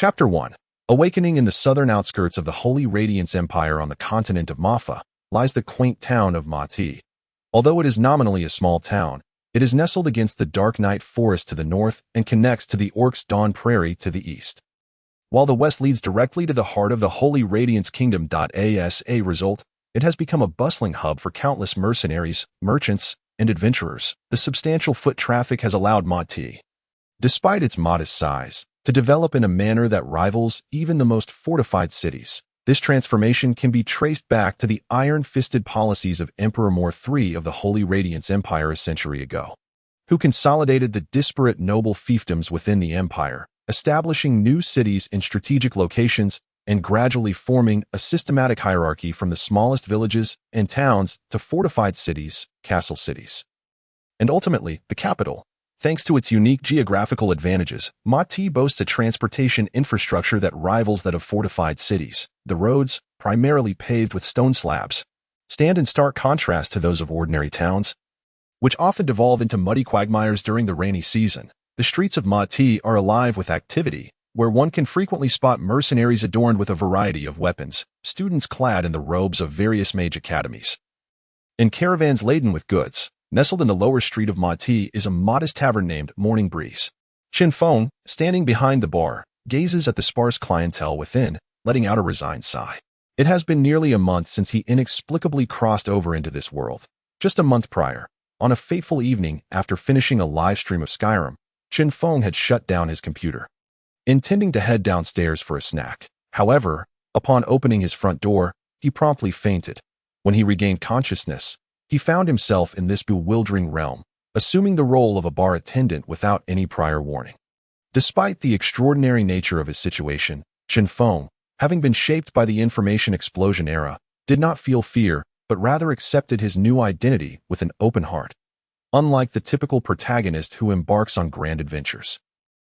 Chapter 1. Awakening in the southern outskirts of the Holy Radiance Empire on the continent of Mafa, lies the quaint town of Mightiest. Although it is nominally a small town, it is nestled against the Dark Night Forest to the north and connects to the Orc's Dawn Prairie to the east. While the west leads directly to the heart of the Holy Radiance Kingdom. As a result, it has become a bustling hub for countless mercenaries, merchants, and adventurers. The substantial foot traffic has allowed Mightiest, despite its modest size, to develop in a manner that rivals even the most fortified cities. This transformation can be traced back to the iron-fisted policies of Emperor Mor III of the Holy Radiance Empire a century ago, who consolidated the disparate noble fiefdoms within the empire, establishing new cities in strategic locations and gradually forming a systematic hierarchy from the smallest villages and towns to fortified cities, castle cities, and ultimately the capital. Thanks to its unique geographical advantages, Mightiest boasts a transportation infrastructure that rivals that of fortified cities. The roads, primarily paved with stone slabs, stand in stark contrast to those of ordinary towns, which often devolve into muddy quagmires during the rainy season. The streets of Mightiest are alive with activity, where one can frequently spot mercenaries adorned with a variety of weapons, students clad in the robes of various mage academies, and caravans laden with goods. Nestled in the lower street of Mightiest is a modest tavern named Morning Breeze. Chen Feng, standing behind the bar, gazes at the sparse clientele within, letting out a resigned sigh. It has been nearly a month since he inexplicably crossed over into this world. Just a month prior, on a fateful evening after finishing a live stream of Skyrim, Chen Feng had shut down his computer, intending to head downstairs for a snack. However, upon opening his front door, he promptly fainted. When he regained consciousness, he found himself in this bewildering realm, assuming the role of a bar attendant without any prior warning. Despite the extraordinary nature of his situation, Chen Feng, having been shaped by the information explosion era, did not feel fear, but rather accepted his new identity with an open heart. Unlike the typical protagonist who embarks on grand adventures,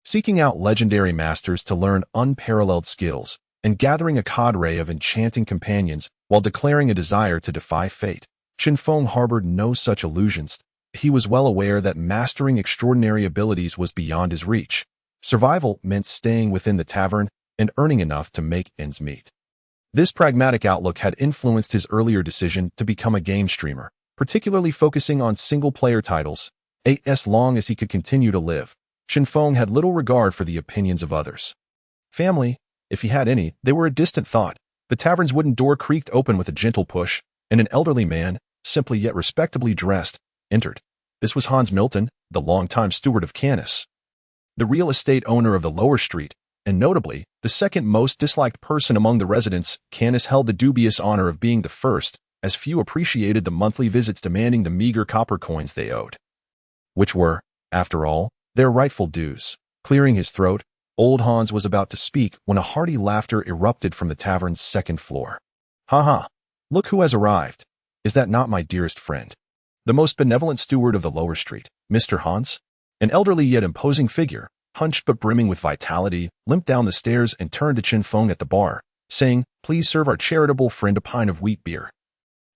seeking out legendary masters to learn unparalleled skills, and gathering a cadre of enchanting companions while declaring a desire to defy fate, Chen Feng harbored no such illusions. He was well aware that mastering extraordinary abilities was beyond his reach. Survival meant staying within the tavern and earning enough to make ends meet. This pragmatic outlook had influenced his earlier decision to become a game streamer, particularly focusing on single-player titles. As long as he could continue to live, Chen Feng had little regard for the opinions of others. Family, if he had any, they were a distant thought. The tavern's wooden door creaked open with a gentle push, and an elderly man, simply yet respectably dressed, entered. This was Hans Milton, the longtime steward of Canis, the real estate owner of the lower street, and notably, the second most disliked person among the residents. Canis held the dubious honor of being the first, as few appreciated the monthly visits demanding the meager copper coins they owed, which were, after all, their rightful dues. Clearing his throat, old Hans was about to speak when a hearty laughter erupted from the tavern's second floor. "Ha ha! Look who has arrived. Is that not my dearest friend, the most benevolent steward of the lower street, Mr. Hans?" An elderly yet imposing figure, hunched but brimming with vitality, limped down the stairs and turned to Chen Feng at the bar, saying, "Please serve our charitable friend a pint of wheat beer,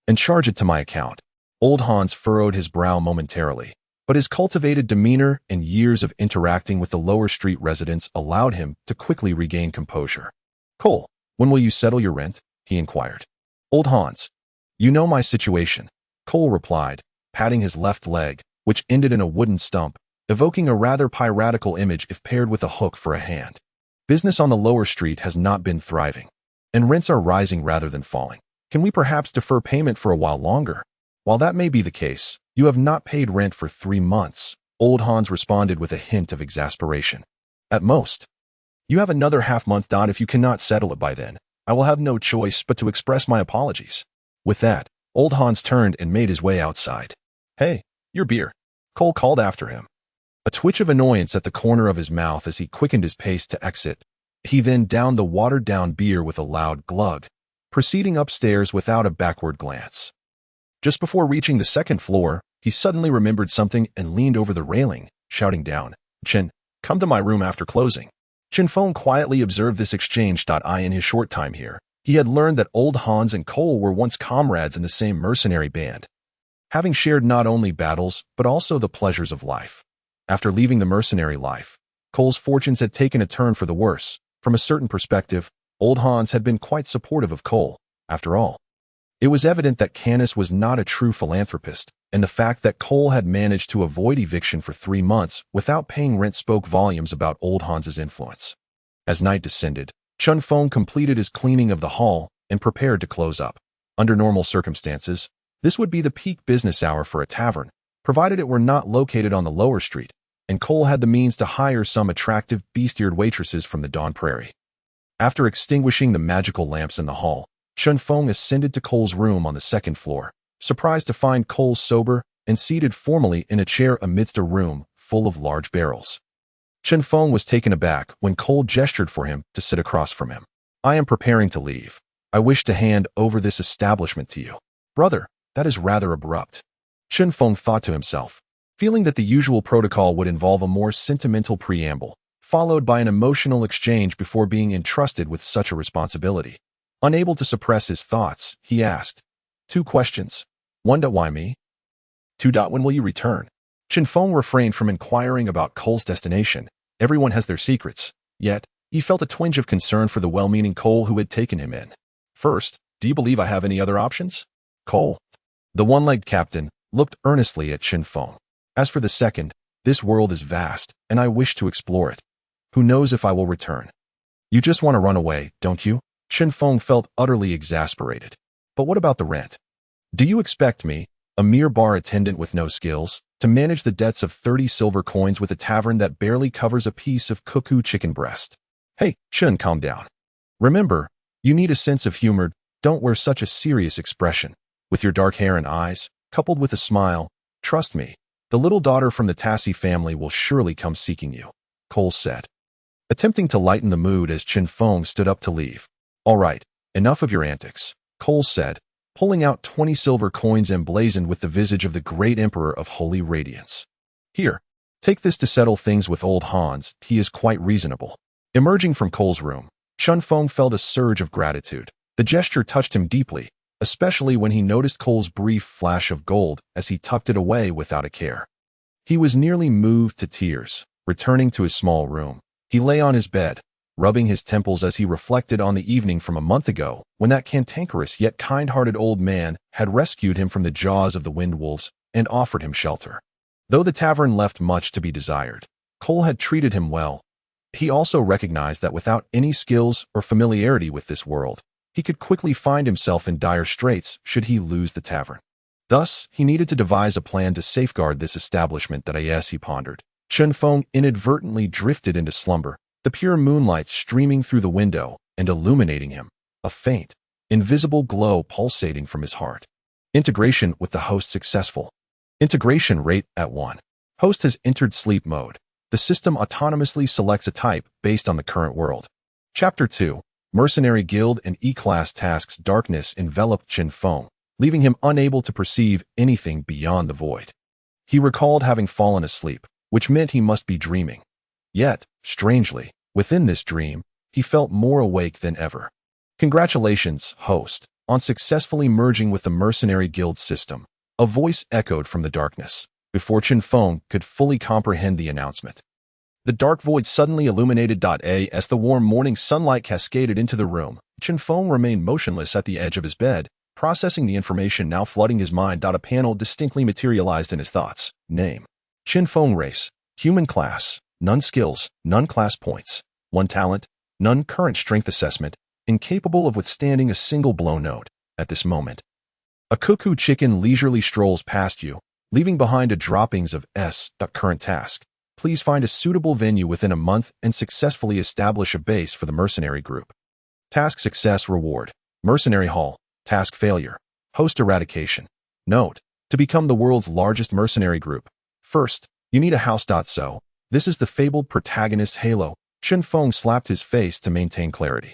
and charge it to my account." Old Hans furrowed his brow momentarily, but his cultivated demeanor and years of interacting with the lower street residents allowed him to quickly regain composure. "Cole, when will you settle your rent?" he inquired. "Old Hans, you know my situation," Cole replied, patting his left leg, which ended in a wooden stump, evoking a rather piratical image if paired with a hook for a hand. "Business on the lower street has not been thriving, and rents are rising rather than falling. Can we perhaps defer payment for a while longer?" "While that may be the case, you have not paid rent for 3 months, Old Hans responded with a hint of exasperation. "At most. You have another half-month. If you cannot settle it by then, I will have no choice but to express my apologies." With that, Old Hans turned and made his way outside. "Hey, your beer," Cole called after him, a twitch of annoyance at the corner of his mouth as he quickened his pace to exit. He then downed the watered-down beer with a loud glug, proceeding upstairs without a backward glance. Just before reaching the second floor, he suddenly remembered something and leaned over the railing, shouting down, "Chen, come to my room after closing." Chen Feng quietly observed this exchange. In his short time here, he had learned that Old Hans and Cole were once comrades in the same mercenary band, having shared not only battles but also the pleasures of life. After leaving the mercenary life, Cole's fortunes had taken a turn for the worse. From a certain perspective, old Hans had been quite supportive of Cole, after all. It was evident that Canis was not a true philanthropist, and the fact that Cole had managed to avoid eviction for 3 months without paying rent spoke volumes about old Hans's influence. As night descended, Chen Feng completed his cleaning of the hall and prepared to close up. Under normal circumstances, this would be the peak business hour for a tavern, provided it were not located on the lower street, and Cole had the means to hire some attractive, beast-eared waitresses from the Dawn Prairie. After extinguishing the magical lamps in the hall, Chen Feng ascended to Cole's room on the 2nd floor, surprised to find Cole sober and seated formally in a chair amidst a room full of large barrels. Chen Feng was taken aback when Cole gestured for him to sit across from him. "I am preparing to leave. I wish to hand over this establishment to you." "Brother, that is rather abrupt," Chen Feng thought to himself, feeling that the usual protocol would involve a more sentimental preamble, followed by an emotional exchange before being entrusted with such a responsibility. Unable to suppress his thoughts, he asked, "2 questions. 1. Why me? 2. When will you return?" Chen Feng refrained from inquiring about Cole's destination. Everyone has their secrets. Yet, he felt a twinge of concern for the well-meaning Cole who had taken him in. "First, do you believe I have any other options?" Cole, the one-legged captain, looked earnestly at Chen Feng. "As for the second, this world is vast, and I wish to explore it. Who knows if I will return?" "You just want to run away, don't you?" Chen Feng felt utterly exasperated. "But what about the rent? Do you expect me, a mere bar attendant with no skills, to manage the debts of 30 silver coins with a tavern that barely covers a piece of cuckoo chicken breast?" "Hey, Chen, calm down. Remember, you need a sense of humor. Don't wear such a serious expression. With your dark hair and eyes, coupled with a smile, trust me, the little daughter from the Tassi family will surely come seeking you," Cole said, attempting to lighten the mood as Chen Feng stood up to leave. "All right, enough of your antics," Cole said, pulling out 20 silver coins emblazoned with the visage of the great emperor of Holy Radiance. "Here, take this to settle things with old Hans. He is quite reasonable." Emerging from Cole's room, Chen Feng felt a surge of gratitude. The gesture touched him deeply, especially when he noticed Cole's brief flash of gold as he tucked it away without a care. He was nearly moved to tears. Returning to his small room, he lay on his bed, rubbing his temples as he reflected on the evening from a month ago when that cantankerous yet kind-hearted old man had rescued him from the jaws of the wind wolves and offered him shelter. Though the tavern left much to be desired, Cole had treated him well. He also recognized that without any skills or familiarity with this world, he could quickly find himself in dire straits should he lose the tavern. Thus, he needed to devise a plan to safeguard this establishment that he pondered. Chen Feng inadvertently drifted into slumber, the pure moonlight streaming through the window and illuminating him, a faint, invisible glow pulsating from his heart. Integration with the host successful. Integration rate at 1. Host has entered sleep mode. The system autonomously selects a type based on the current world. Chapter 2. Mercenary Guild and E-Class Tasks. Darkness enveloped Chen Feng, leaving him unable to perceive anything beyond the void. He recalled having fallen asleep, which meant he must be dreaming. Yet, strangely, within this dream, he felt more awake than ever. "Congratulations, host, on successfully merging with the Mercenary Guild system," a voice echoed from the darkness, before Chen Feng could fully comprehend the announcement. The dark void suddenly illuminated. As the warm morning sunlight cascaded into the room, Chen Feng remained motionless at the edge of his bed, processing the information now flooding his mind. A panel distinctly materialized in his thoughts. Name: Chen Feng. Race: human. Class: none. Skills: none. Class points: 1 talent: none. Current strength assessment: incapable of withstanding a single blow. Note: at this moment, a cuckoo chicken leisurely strolls past you, leaving behind a droppings of S. Current task: please find a suitable venue within a month and successfully establish a base for the mercenary group. Task success. Reward: Mercenary Hall. Task failure: host eradication. Note: to become the world's largest mercenary group, first, you need a house. So, this is the fabled protagonist Halo. Chen Feng slapped his face to maintain clarity.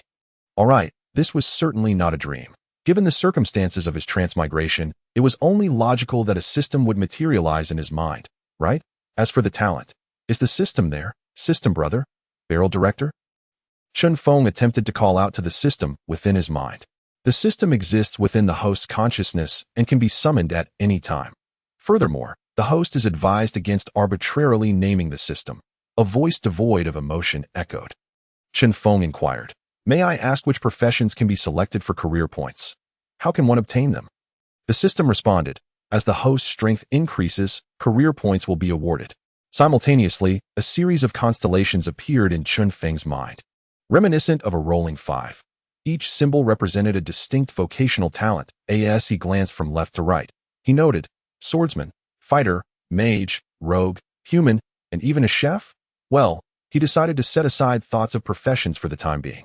All right, this was certainly not a dream. Given the circumstances of his transmigration, it was only logical that a system would materialize in his mind, right? As for the talent, is the system there? System brother? Barrel director? Chen Feng attempted to call out to the system within his mind. The system exists within the host's consciousness and can be summoned at any time. Furthermore, the host is advised against arbitrarily naming the system. A voice devoid of emotion echoed. Chen Feng inquired. May I ask which professions can be selected for career points? How can one obtain them? The system responded, as the host's strength increases, career points will be awarded. Simultaneously, a series of constellations appeared in Chen Feng's mind, reminiscent of a rolling 5. Each symbol represented a distinct vocational talent. As he glanced from left to right, he noted swordsman, fighter, mage, rogue, human, and even a chef? Well, he decided to set aside thoughts of professions for the time being.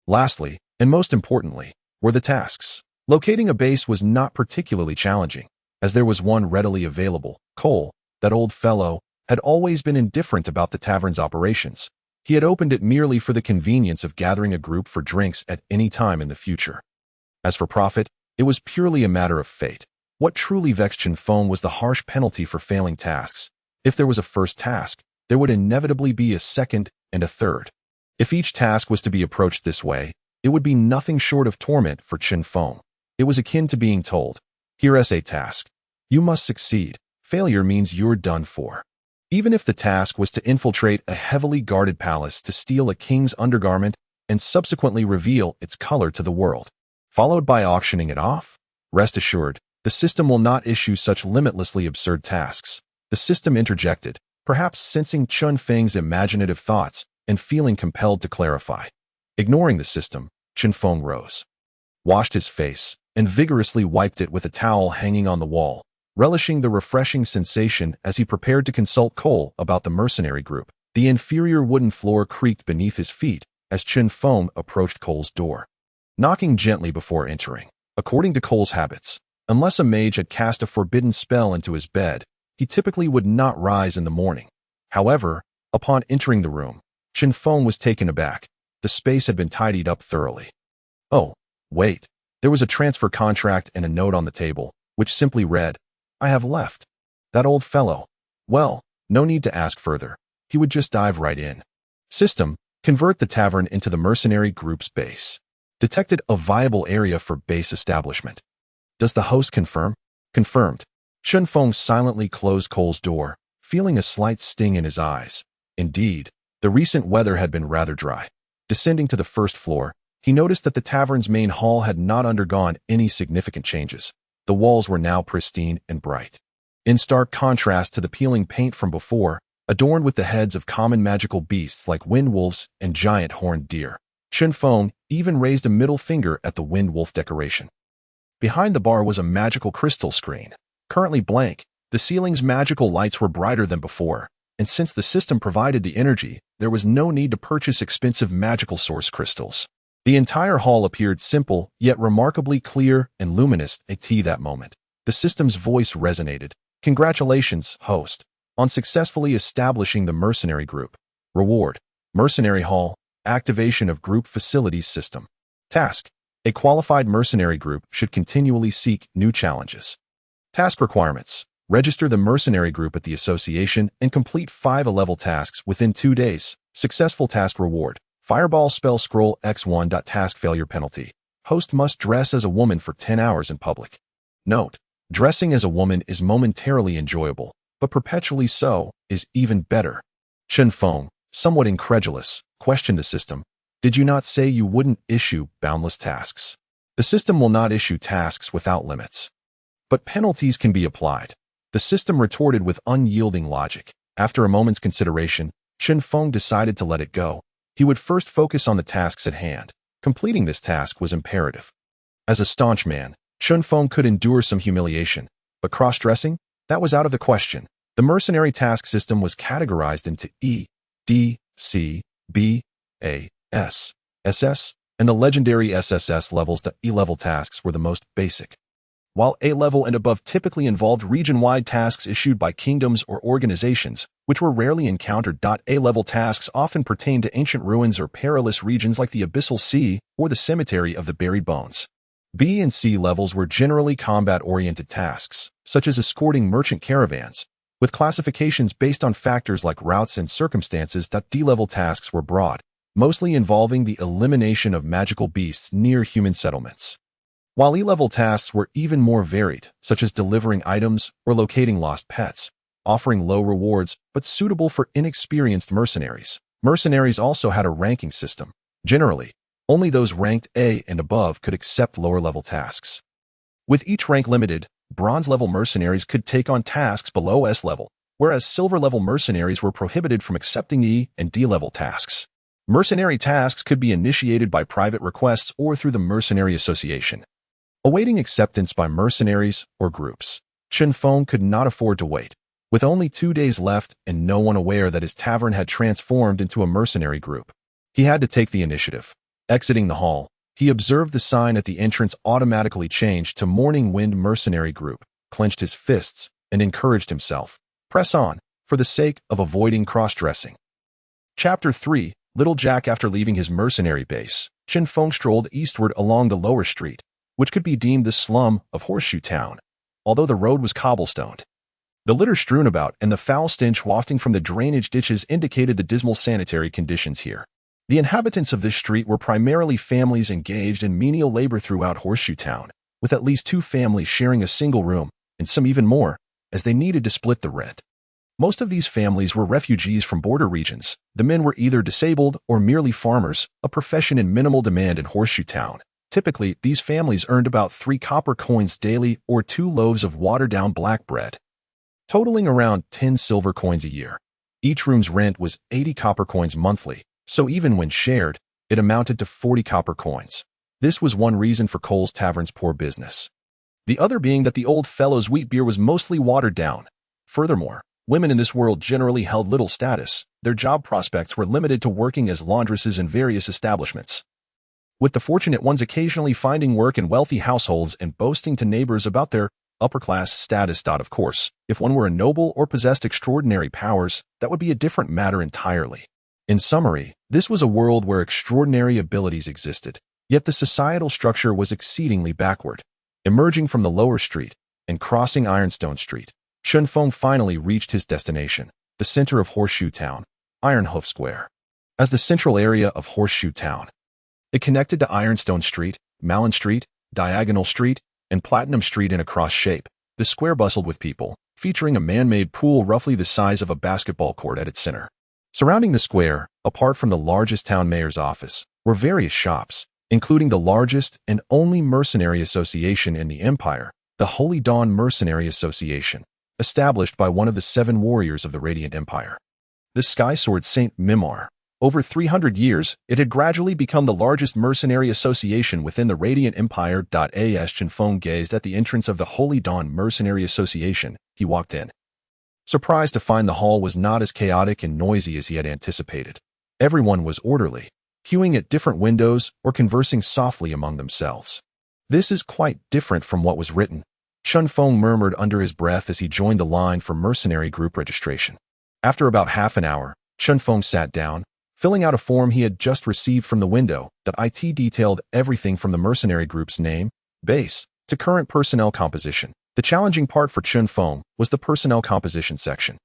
Lastly, and most importantly, were the tasks. Locating a base was not particularly challenging, as there was one readily available. Cole, that old fellow, had always been indifferent about the tavern's operations. He had opened it merely for the convenience of gathering a group for drinks at any time in the future. As for profit, it was purely a matter of fate. What truly vexed Chen Feng was the harsh penalty for failing tasks. If there was a first task, there would inevitably be a second and a third. If each task was to be approached this way, it would be nothing short of torment for Chen Feng. It was akin to being told, "Here's a task. You must succeed. Failure means you're done for." Even if the task was to infiltrate a heavily guarded palace to steal a king's undergarment and subsequently reveal its color to the world, followed by auctioning it off, rest assured, the system will not issue such limitlessly absurd tasks. The system interjected, perhaps sensing Chen Feng's imaginative thoughts and feeling compelled to clarify. Ignoring the system, Chen Feng rose, washed his face, and vigorously wiped it with a towel hanging on the wall, relishing the refreshing sensation as he prepared to consult Cole about the mercenary group. The inferior wooden floor creaked beneath his feet as Chen Feng approached Cole's door, knocking gently before entering. According to Cole's habits, unless a mage had cast a forbidden spell into his bed, he typically would not rise in the morning. However, upon entering the room, Chen Feng was taken aback. The space had been tidied up thoroughly. Oh, wait. There was a transfer contract and a note on the table, which simply read, "I have left." That old fellow. Well, no need to ask further. He would just dive right in. System, convert the tavern into the mercenary group's base. Detected a viable area for base establishment. Does the host confirm? Confirmed. Chen Feng silently closed Cole's door, feeling a slight sting in his eyes. Indeed, the recent weather had been rather dry. Descending to the first floor, he noticed that the tavern's main hall had not undergone any significant changes. The walls were now pristine and bright, in stark contrast to the peeling paint from before, adorned with the heads of common magical beasts like wind wolves and giant horned deer. Chen Feng even raised a middle finger at the wind wolf decoration. Behind the bar was a magical crystal screen, currently blank. The ceiling's magical lights were brighter than before, and since the system provided the energy, there was no need to purchase expensive magical source crystals. The entire hall appeared simple, yet remarkably clear and luminous. At that moment, the system's voice resonated. Congratulations, host, on successfully establishing the mercenary group. Reward: Mercenary Hall, activation of group facilities system. Task: a qualified mercenary group should continually seek new challenges. Task requirements: register the mercenary group at the association and complete 5 A-level tasks within 2 days. Successful task reward: Fireball spell scroll X1. Task failure penalty: host must dress as a woman for 10 hours in public. Note: dressing as a woman is momentarily enjoyable, but perpetually so is even better. Chen Feng, somewhat incredulous, questioned the system. Did you not say you wouldn't issue boundless tasks? The system will not issue tasks without limits, but penalties can be applied. The system retorted with unyielding logic. After a moment's consideration, Chen Feng decided to let it go. He would first focus on the tasks at hand. Completing this task was imperative. As a staunch man, Chen Feng could endure some humiliation, but cross-dressing? That was out of the question. The mercenary task system was categorized into E, D, C, B, A, S, SS, and the legendary SSS levels. The E-level tasks were the most basic, while A-level and above typically involved region-wide tasks issued by kingdoms or organizations, which were rarely encountered. A-level tasks often pertained to ancient ruins or perilous regions like the Abyssal Sea or the Cemetery of the Buried Bones. B and C levels were generally combat-oriented tasks, such as escorting merchant caravans, with classifications based on factors like routes and circumstances. D-level tasks were broad, mostly involving the elimination of magical beasts near human settlements, while E-level tasks were even more varied, such as delivering items or locating lost pets, offering low rewards but suitable for inexperienced mercenaries. Mercenaries also had a ranking system. Generally, only those ranked A and above could accept lower-level tasks. With each rank limited, bronze-level mercenaries could take on tasks below S level, whereas silver-level mercenaries were prohibited from accepting E and D-level tasks. Mercenary tasks could be initiated by private requests or through the Mercenary Association. Awaiting acceptance by mercenaries or groups, Chen Feng could not afford to wait. With only 2 days left and no one aware that his tavern had transformed into a mercenary group, he had to take the initiative. Exiting the hall, he observed the sign at the entrance automatically changed to Morning Wind Mercenary Group, clenched his fists, and encouraged himself. Press on, for the sake of avoiding cross-dressing. Chapter 3, Little Jack. After leaving his mercenary base, Chen Feng strolled eastward along the lower street, which could be deemed the slum of Horseshoe Town, although the road was cobblestoned. The litter strewn about and the foul stench wafting from the drainage ditches indicated the dismal sanitary conditions here. The inhabitants of this street were primarily families engaged in menial labor throughout Horseshoe Town, with at least 2 families sharing a single room, and some even more, as they needed to split the rent. Most of these families were refugees from border regions. The men were either disabled or merely farmers, a profession in minimal demand in Horseshoe Town. Typically, these families earned about 3 copper coins daily or 2 loaves of watered-down black bread, totaling around 10 silver coins a year. Each room's rent was 80 copper coins monthly, so even when shared, it amounted to 40 copper coins. This was one reason for Cole's Tavern's poor business. The other being that the old fellow's wheat beer was mostly watered down. Furthermore, women in this world generally held little status. Their job prospects were limited to working as laundresses in various establishments, with the fortunate ones occasionally finding work in wealthy households and boasting to neighbors about their upper-class status. Of course, if one were a noble or possessed extraordinary powers, that would be a different matter entirely. In summary, this was a world where extraordinary abilities existed, yet the societal structure was exceedingly backward. Emerging from the lower street and crossing Ironstone Street, Chen Feng finally reached his destination, the center of Horseshoe Town, Ironhoof Square. As the central area of Horseshoe Town, it connected to Ironstone Street, Malin Street, Diagonal Street, and Platinum Street in a cross shape. The square bustled with people, featuring a man-made pool roughly the size of a basketball court at its center. Surrounding the square, apart from the largest town mayor's office, were various shops, including the largest and only mercenary association in the empire, the Holy Dawn Mercenary Association, established by one of the 7 warriors of the Radiant Empire, the Sky Sword Saint Mimar. Over 300 years, it had gradually become the largest mercenary association within the Radiant Empire. As Chen Feng gazed at the entrance of the Holy Dawn Mercenary Association, he walked in, surprised to find the hall was not as chaotic and noisy as he had anticipated. Everyone was orderly, queuing at different windows or conversing softly among themselves. This is quite different from what was written, Chen Feng murmured under his breath as he joined the line for mercenary group registration. After about half an hour, Chen Feng sat down, filling out a form he had just received from the window. The IT detailed everything from the mercenary group's name, base, to current personnel composition. The challenging part for Chen Feng was the personnel composition section,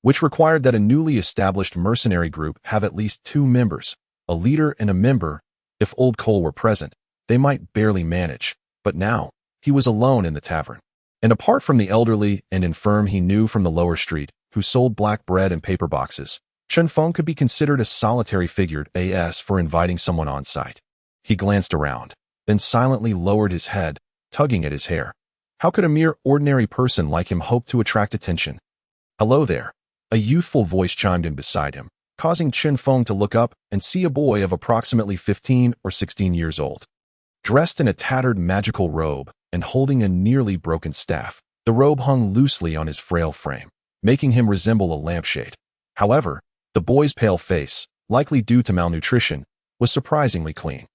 which required that a newly established mercenary group have at least 2 members, a leader and a member. If old Cole were present, they might barely manage, but now, he was alone in the tavern. And apart from the elderly and infirm he knew from the lower street, who sold black bread and paper boxes, Chen Feng could be considered a solitary figure as for inviting someone on site. He glanced around, then silently lowered his head, tugging at his hair. How could a mere ordinary person like him hope to attract attention? Hello there. A youthful voice chimed in beside him, causing Chen Feng to look up and see a boy of approximately 15 or 16 years old. Dressed in a tattered magical robe and holding a nearly broken staff, the robe hung loosely on his frail frame, making him resemble a lampshade. However, the boy's pale face, likely due to malnutrition, was surprisingly clean.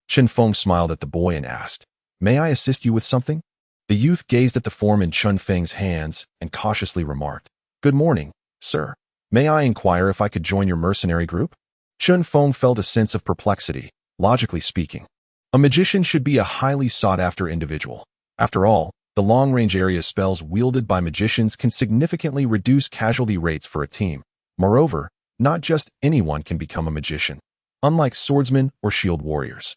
Chen Feng smiled at the boy and asked, "May I assist you with something?" The youth gazed at the form in Chen Feng's hands and cautiously remarked, "Good morning, sir. May I inquire if I could join your mercenary group?" Chen Feng felt a sense of perplexity. Logically speaking, a magician should be a highly sought-after individual. After all, the long-range area spells wielded by magicians can significantly reduce casualty rates for a team. Moreover, not just anyone can become a magician, unlike swordsmen or shield warriors,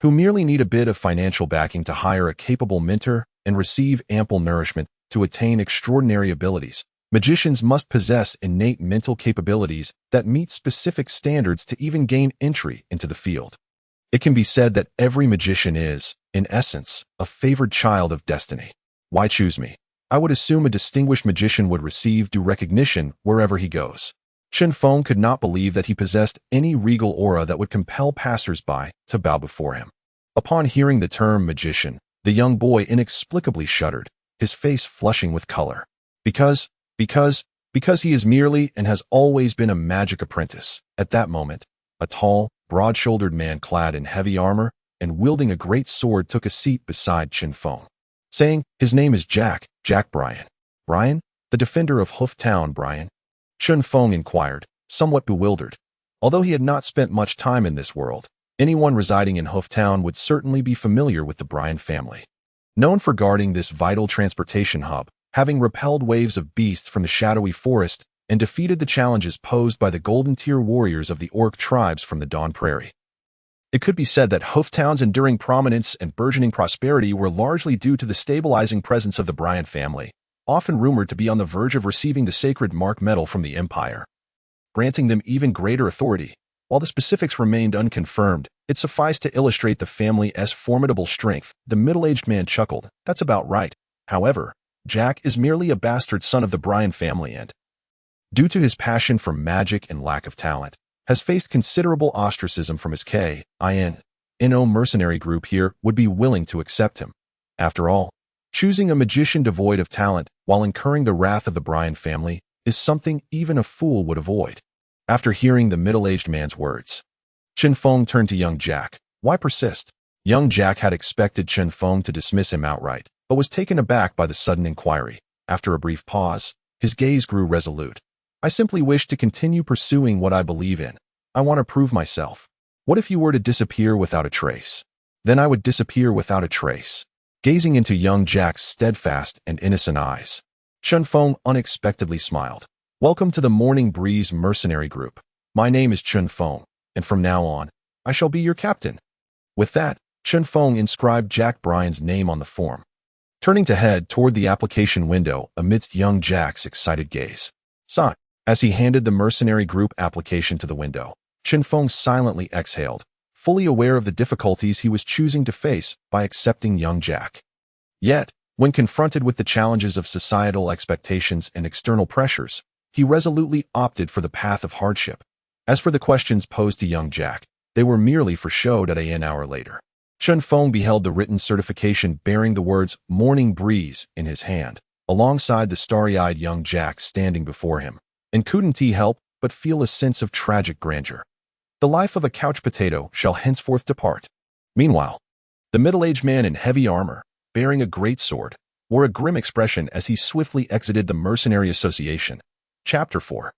who merely need a bit of financial backing to hire a capable mentor and receive ample nourishment to attain extraordinary abilities. Magicians must possess innate mental capabilities that meet specific standards to even gain entry into the field. It can be said that every magician is, in essence, a favored child of destiny. Why choose me? I would assume a distinguished magician would receive due recognition wherever he goes. Chen Feng could not believe that he possessed any regal aura that would compel passers-by to bow before him. Upon hearing the term magician, the young boy inexplicably shuddered, his face flushing with color. Because he is merely and has always been a magic apprentice. At that moment, a tall, broad-shouldered man clad in heavy armor and wielding a great sword took a seat beside Chinfong, saying, "His name is Jack Bryan." "Bryan? The defender of Hoof Town, Bryan?" Chen Feng inquired, somewhat bewildered. Although he had not spent much time in this world, anyone residing in Hoof Town would certainly be familiar with the Bryan family. Known for guarding this vital transportation hub, having repelled waves of beasts from the shadowy forest and defeated the challenges posed by the Golden Tier warriors of the Orc tribes from the Dawn Prairie. It could be said that Hoof Town's enduring prominence and burgeoning prosperity were largely due to the stabilizing presence of the Bryan family, often rumored to be on the verge of receiving the sacred Mark Medal from the Empire, granting them even greater authority. While the specifics remained unconfirmed, it sufficed to illustrate the family's formidable strength. The middle-aged man chuckled. "That's about right. However, Jack is merely a bastard son of the Bryan family and, due to his passion for magic and lack of talent, has faced considerable ostracism from his K.I.N.O. mercenary group here would be willing to accept him. After all, choosing a magician devoid of talent while incurring the wrath of the Bryan family is something even a fool would avoid." After hearing the middle-aged man's words, Chen Feng turned to young Jack. "Why persist?" Young Jack had expected Chen Feng to dismiss him outright, but was taken aback by the sudden inquiry. After a brief pause, his gaze grew resolute. "I simply wish to continue pursuing what I believe in. I want to prove myself. What if you were to disappear without a trace?" "Then I would disappear without a trace." Gazing into young Jack's steadfast and innocent eyes, Chen Feng unexpectedly smiled. "Welcome to the Morning Breeze Mercenary Group. My name is Chen Feng, and from now on, I shall be your captain." With that, Chen Feng inscribed Jack Bryan's name on the form, turning to head toward the application window amidst young Jack's excited gaze. "Sigh." As he handed the mercenary group application to the window, Chen Feng silently exhaled, fully aware of the difficulties he was choosing to face by accepting young Jack. Yet, when confronted with the challenges of societal expectations and external pressures, he resolutely opted for the path of hardship. As for the questions posed to young Jack, they were merely for show. An hour later, Chen Feng beheld the written certification bearing the words "Morning Breeze" in his hand, alongside the starry-eyed young Jack standing before him, and couldn't he help but feel a sense of tragic grandeur. The life of a couch potato shall henceforth depart. Meanwhile, the middle-aged man in heavy armor, bearing a great sword, wore a grim expression as he swiftly exited the Mercenary Association. Chapter 4.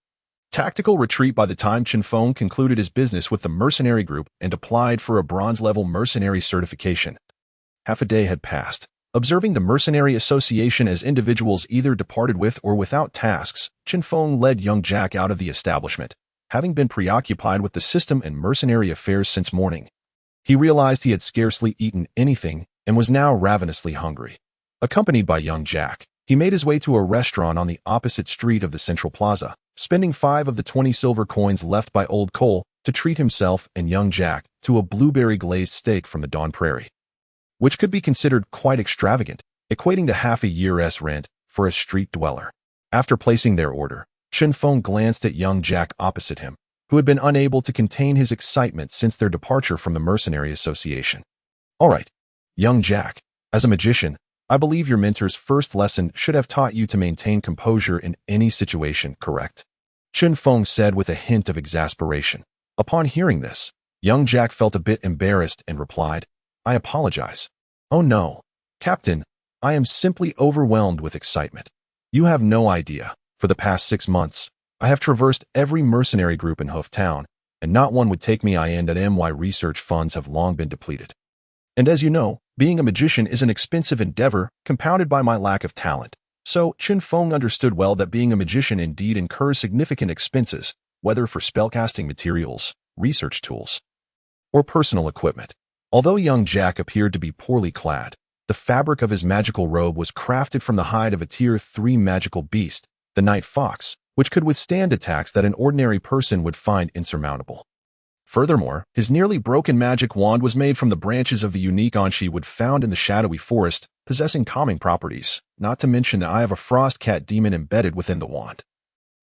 Tactical retreat. By the time Chen Feng concluded his business with the mercenary group and applied for a bronze-level mercenary certification, half a day had passed. Observing the Mercenary Association as individuals either departed with or without tasks, Chen Feng led young Jack out of the establishment. Having been preoccupied with the system and mercenary affairs since morning, he realized he had scarcely eaten anything and was now ravenously hungry. Accompanied by young Jack, he made his way to a restaurant on the opposite street of the central plaza, spending 5 of the 20 silver coins left by Old Cole to treat himself and young Jack to a blueberry-glazed steak from the Dawn Prairie, which could be considered quite extravagant, equating to half a year's rent for a street dweller. After placing their order, Chen Feng glanced at young Jack opposite him, who had been unable to contain his excitement since their departure from the Mercenary Association. "All right, young Jack, as a magician, I believe your mentor's first lesson should have taught you to maintain composure in any situation, correct?" Chen Feng said with a hint of exasperation. Upon hearing this, young Jack felt a bit embarrassed and replied, "I apologize." "Oh no, Captain, I am simply overwhelmed with excitement. You have no idea. For the past 6 months, I have traversed every mercenary group in Hoof Town, and not one would take me. My research funds have long been depleted. And as you know, being a magician is an expensive endeavor, compounded by my lack of talent. So, Chen Feng understood well that being a magician indeed incurs significant expenses, whether for spellcasting materials, research tools, or personal equipment. Although young Jack appeared to be poorly clad, the fabric of his magical robe was crafted from the hide of a Tier 3 magical beast, the night fox, which could withstand attacks that an ordinary person would find insurmountable. Furthermore, his nearly broken magic wand was made from the branches of the unique Anshi wood found in the shadowy forest, possessing calming properties, not to mention the Eye of a Frost Cat demon embedded within the wand,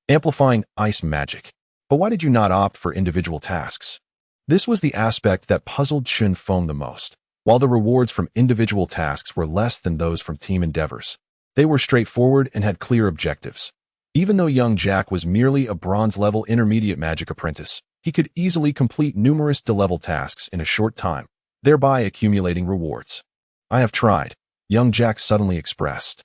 amplifying ice magic. But why did you not opt for individual tasks? This was the aspect that puzzled Chen Feng the most. While the rewards from individual tasks were less than those from team endeavors, they were straightforward and had clear objectives. Even though young Jack was merely a bronze-level intermediate magic apprentice, he could easily complete numerous D-level tasks in a short time, thereby accumulating rewards. I have tried, young Jack suddenly expressed,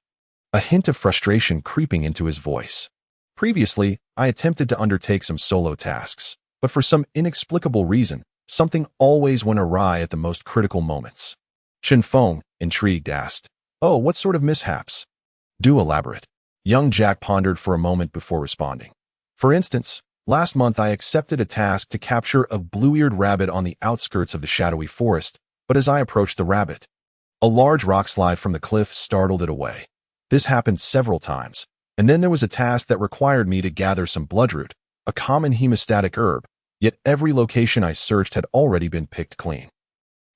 a hint of frustration creeping into his voice. Previously, I attempted to undertake some solo tasks, but for some inexplicable reason, something always went awry at the most critical moments. Chinfong, intrigued, asked, "Oh, what sort of mishaps? Do elaborate." Young Jack pondered for a moment before responding. For instance, last month I accepted a task to capture a blue-eared rabbit on the outskirts of the shadowy forest, but as I approached the rabbit, a large rock slide from the cliff startled it away. This happened several times, and then there was a task that required me to gather some bloodroot, a common hemostatic herb, yet every location I searched had already been picked clean.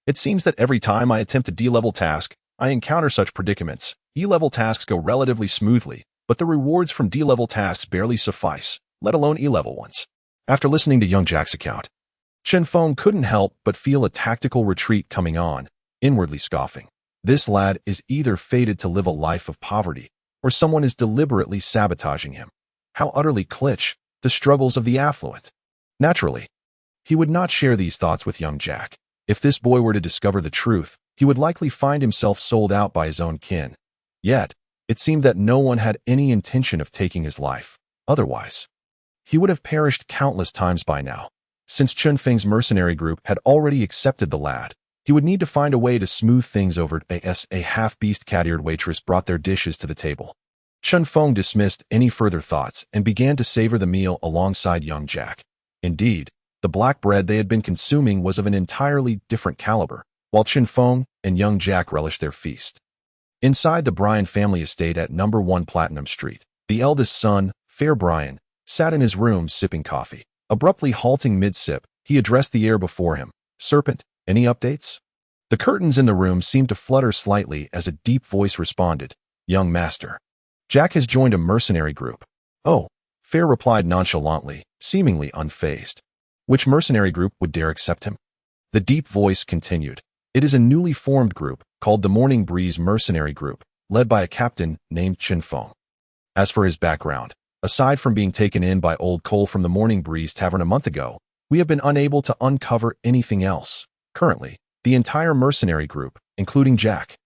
It seems that every time I attempt a D-level task, I encounter such predicaments. E-level tasks go relatively smoothly, but the rewards from D-level tasks barely suffice, let alone E-level ones. After listening to young Jack's account, Chen Feng couldn't help but feel a tactical retreat coming on, inwardly scoffing. This lad is either fated to live a life of poverty, or someone is deliberately sabotaging him. How utterly kitsch, the struggles of the affluent. Naturally, he would not share these thoughts with young Jack. If this boy were to discover the truth, he would likely find himself sold out by his own kin. Yet, it seemed that no one had any intention of taking his life. Otherwise, he would have perished countless times by now. Since Chen Feng's mercenary group had already accepted the lad, he would need to find a way to smooth things over as a half-beast cat-eared waitress brought their dishes to the table. Chen Feng dismissed any further thoughts and began to savor the meal alongside young Jack. Indeed, the black bread they had been consuming was of an entirely different caliber, while Chen Feng and young Jack relished their feast. Inside the Bryan family estate at number 1 Platinum Street, the eldest son, Fair Bryan, sat in his room sipping coffee. Abruptly halting mid-sip, he addressed the air before him. "Serpent, any updates?" The curtains in the room seemed to flutter slightly as a deep voice responded, "Young master, Jack has joined a mercenary group." "Oh," Fair replied nonchalantly, seemingly unfazed. "Which mercenary group would dare accept him?" The deep voice continued, "It is a newly formed group called the Morning Breeze Mercenary Group, led by a captain named Chinfong. As for his background, aside from being taken in by Old Cole from the Morning Breeze Tavern a month ago, we have been unable to uncover anything else. Currently, the entire mercenary group, including Jack,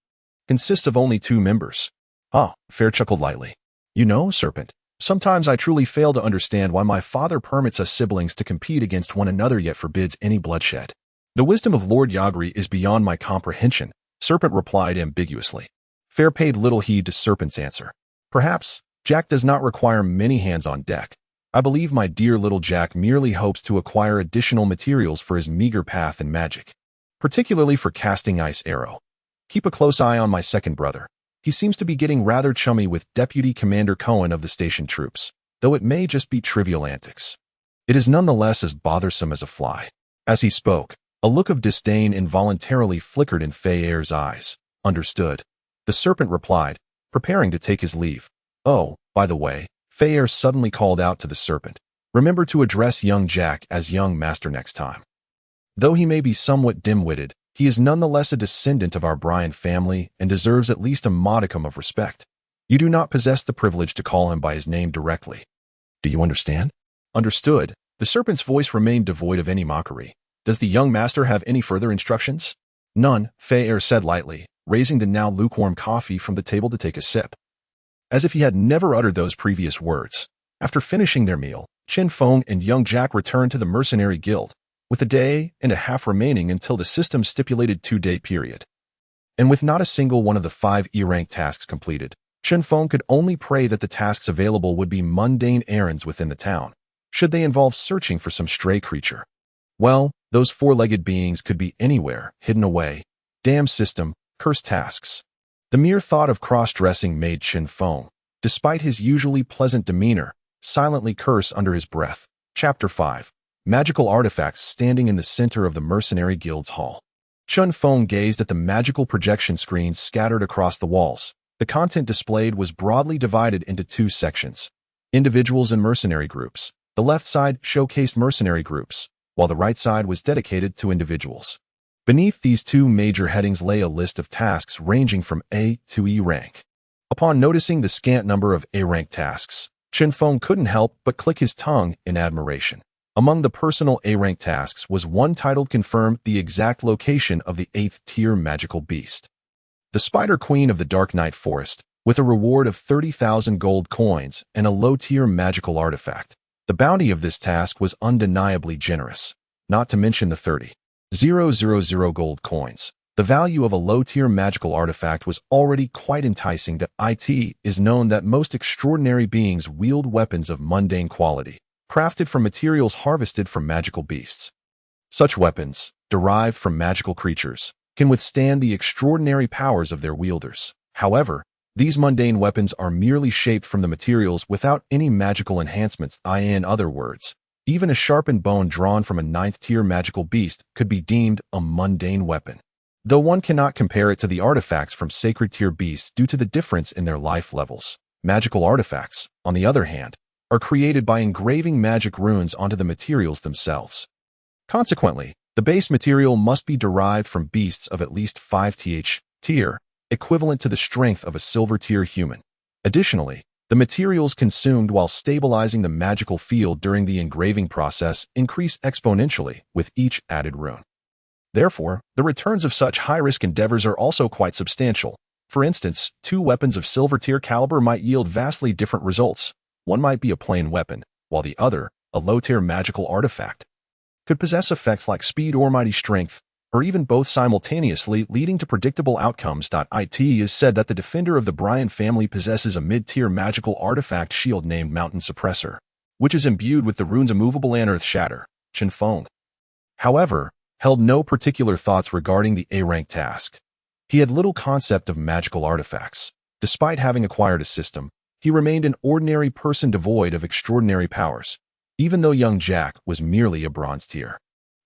consists of only 2 members." "Ah," Fair chuckled lightly. "You know, Serpent, sometimes I truly fail to understand why my father permits us siblings to compete against one another yet forbids any bloodshed. The wisdom of Lord Yagri is beyond my comprehension," Serpent replied ambiguously. Fair paid little heed to Serpent's answer. "Perhaps Jack does not require many hands on deck. I believe my dear little Jack merely hopes to acquire additional materials for his meager path in magic, particularly for casting Ice Arrow. Keep a close eye on my second brother. He seems to be getting rather chummy with Deputy Commander Cohen of the station troops, though it may just be trivial antics. It is nonetheless as bothersome as a fly." As he spoke, a look of disdain involuntarily flickered in Fei Er's eyes. "Understood," the Serpent replied, preparing to take his leave. "Oh, by the way," Fei Er suddenly called out to the Serpent, "remember to address young Jack as young master next time. Though he may be somewhat dim-witted, he is nonetheless a descendant of our Bryan family and deserves at least a modicum of respect. You do not possess the privilege to call him by his name directly. Do you understand?" "Understood." The Serpent's voice remained devoid of any mockery. "Does the young master have any further instructions?" "None," Fei Er said lightly, raising the now lukewarm coffee from the table to take a sip, as if he had never uttered those previous words. After finishing their meal, Chen Feng and young Jack returned to the Mercenary Guild, with a day and a half remaining until the system's stipulated 2-day period. And with not a single one of the 5 E-rank tasks completed, Chen Feng could only pray that the tasks available would be mundane errands within the town, should they involve searching for some stray creature. Well, those 4-legged beings could be anywhere, hidden away. Damn system, cursed tasks. The mere thought of cross-dressing made Chen Feng despite his usually pleasant demeanor, silently curse under his breath. Chapter 5. Magical Artifacts standing in the center of the Mercenary Guild's hall. Chen Feng gazed at the magical projection screens scattered across the walls. The content displayed was broadly divided into two sections: individuals and mercenary groups. The left side showcased mercenary groups, while the right side was dedicated to individuals. Beneath these two major headings lay a list of tasks ranging from A to E rank. Upon noticing the scant number of A-rank tasks, Chinfong couldn't help but click his tongue in admiration. Among the personal A-rank tasks was one titled Confirm the exact location of the 8th tier magical beast, the Spider Queen of the Dark Night Forest, with a reward of 30,000 gold coins and a low-tier magical artifact. The bounty of this task was undeniably generous, not to mention the 30,000 gold coins. The value of a low-tier magical artifact was already quite enticing. It is known that most extraordinary beings wield weapons of mundane quality, crafted from materials harvested from magical beasts. Such weapons, derived from magical creatures, can withstand the extraordinary powers of their wielders. However, these mundane weapons are merely shaped from the materials without any magical enhancements. In other words, even a sharpened bone drawn from a 9th-tier magical beast could be deemed a mundane weapon, though one cannot compare it to the artifacts from sacred-tier beasts due to the difference in their life levels. Magical artifacts, on the other hand, are created by engraving magic runes onto the materials themselves. Consequently, the base material must be derived from beasts of at least 5th tier, equivalent to the strength of a silver-tier human. Additionally, the materials consumed while stabilizing the magical field during the engraving process increase exponentially with each added rune. Therefore, the returns of such high-risk endeavors are also quite substantial. For instance, two weapons of silver-tier caliber might yield vastly different results. One might be a plain weapon, while the other, a low-tier magical artifact, could possess effects like speed or mighty strength, or even both simultaneously, leading to predictable outcomes. It is said that the defender of the Bryan family possesses a mid-tier magical artifact shield named Mountain Suppressor, which is imbued with the runes Immovable and Earth Shatter. Chen Feng, however, held no particular thoughts regarding the A-rank task. He had little concept of magical artifacts. Despite having acquired a system, he remained an ordinary person devoid of extraordinary powers, even though young Jack was merely a bronze tier.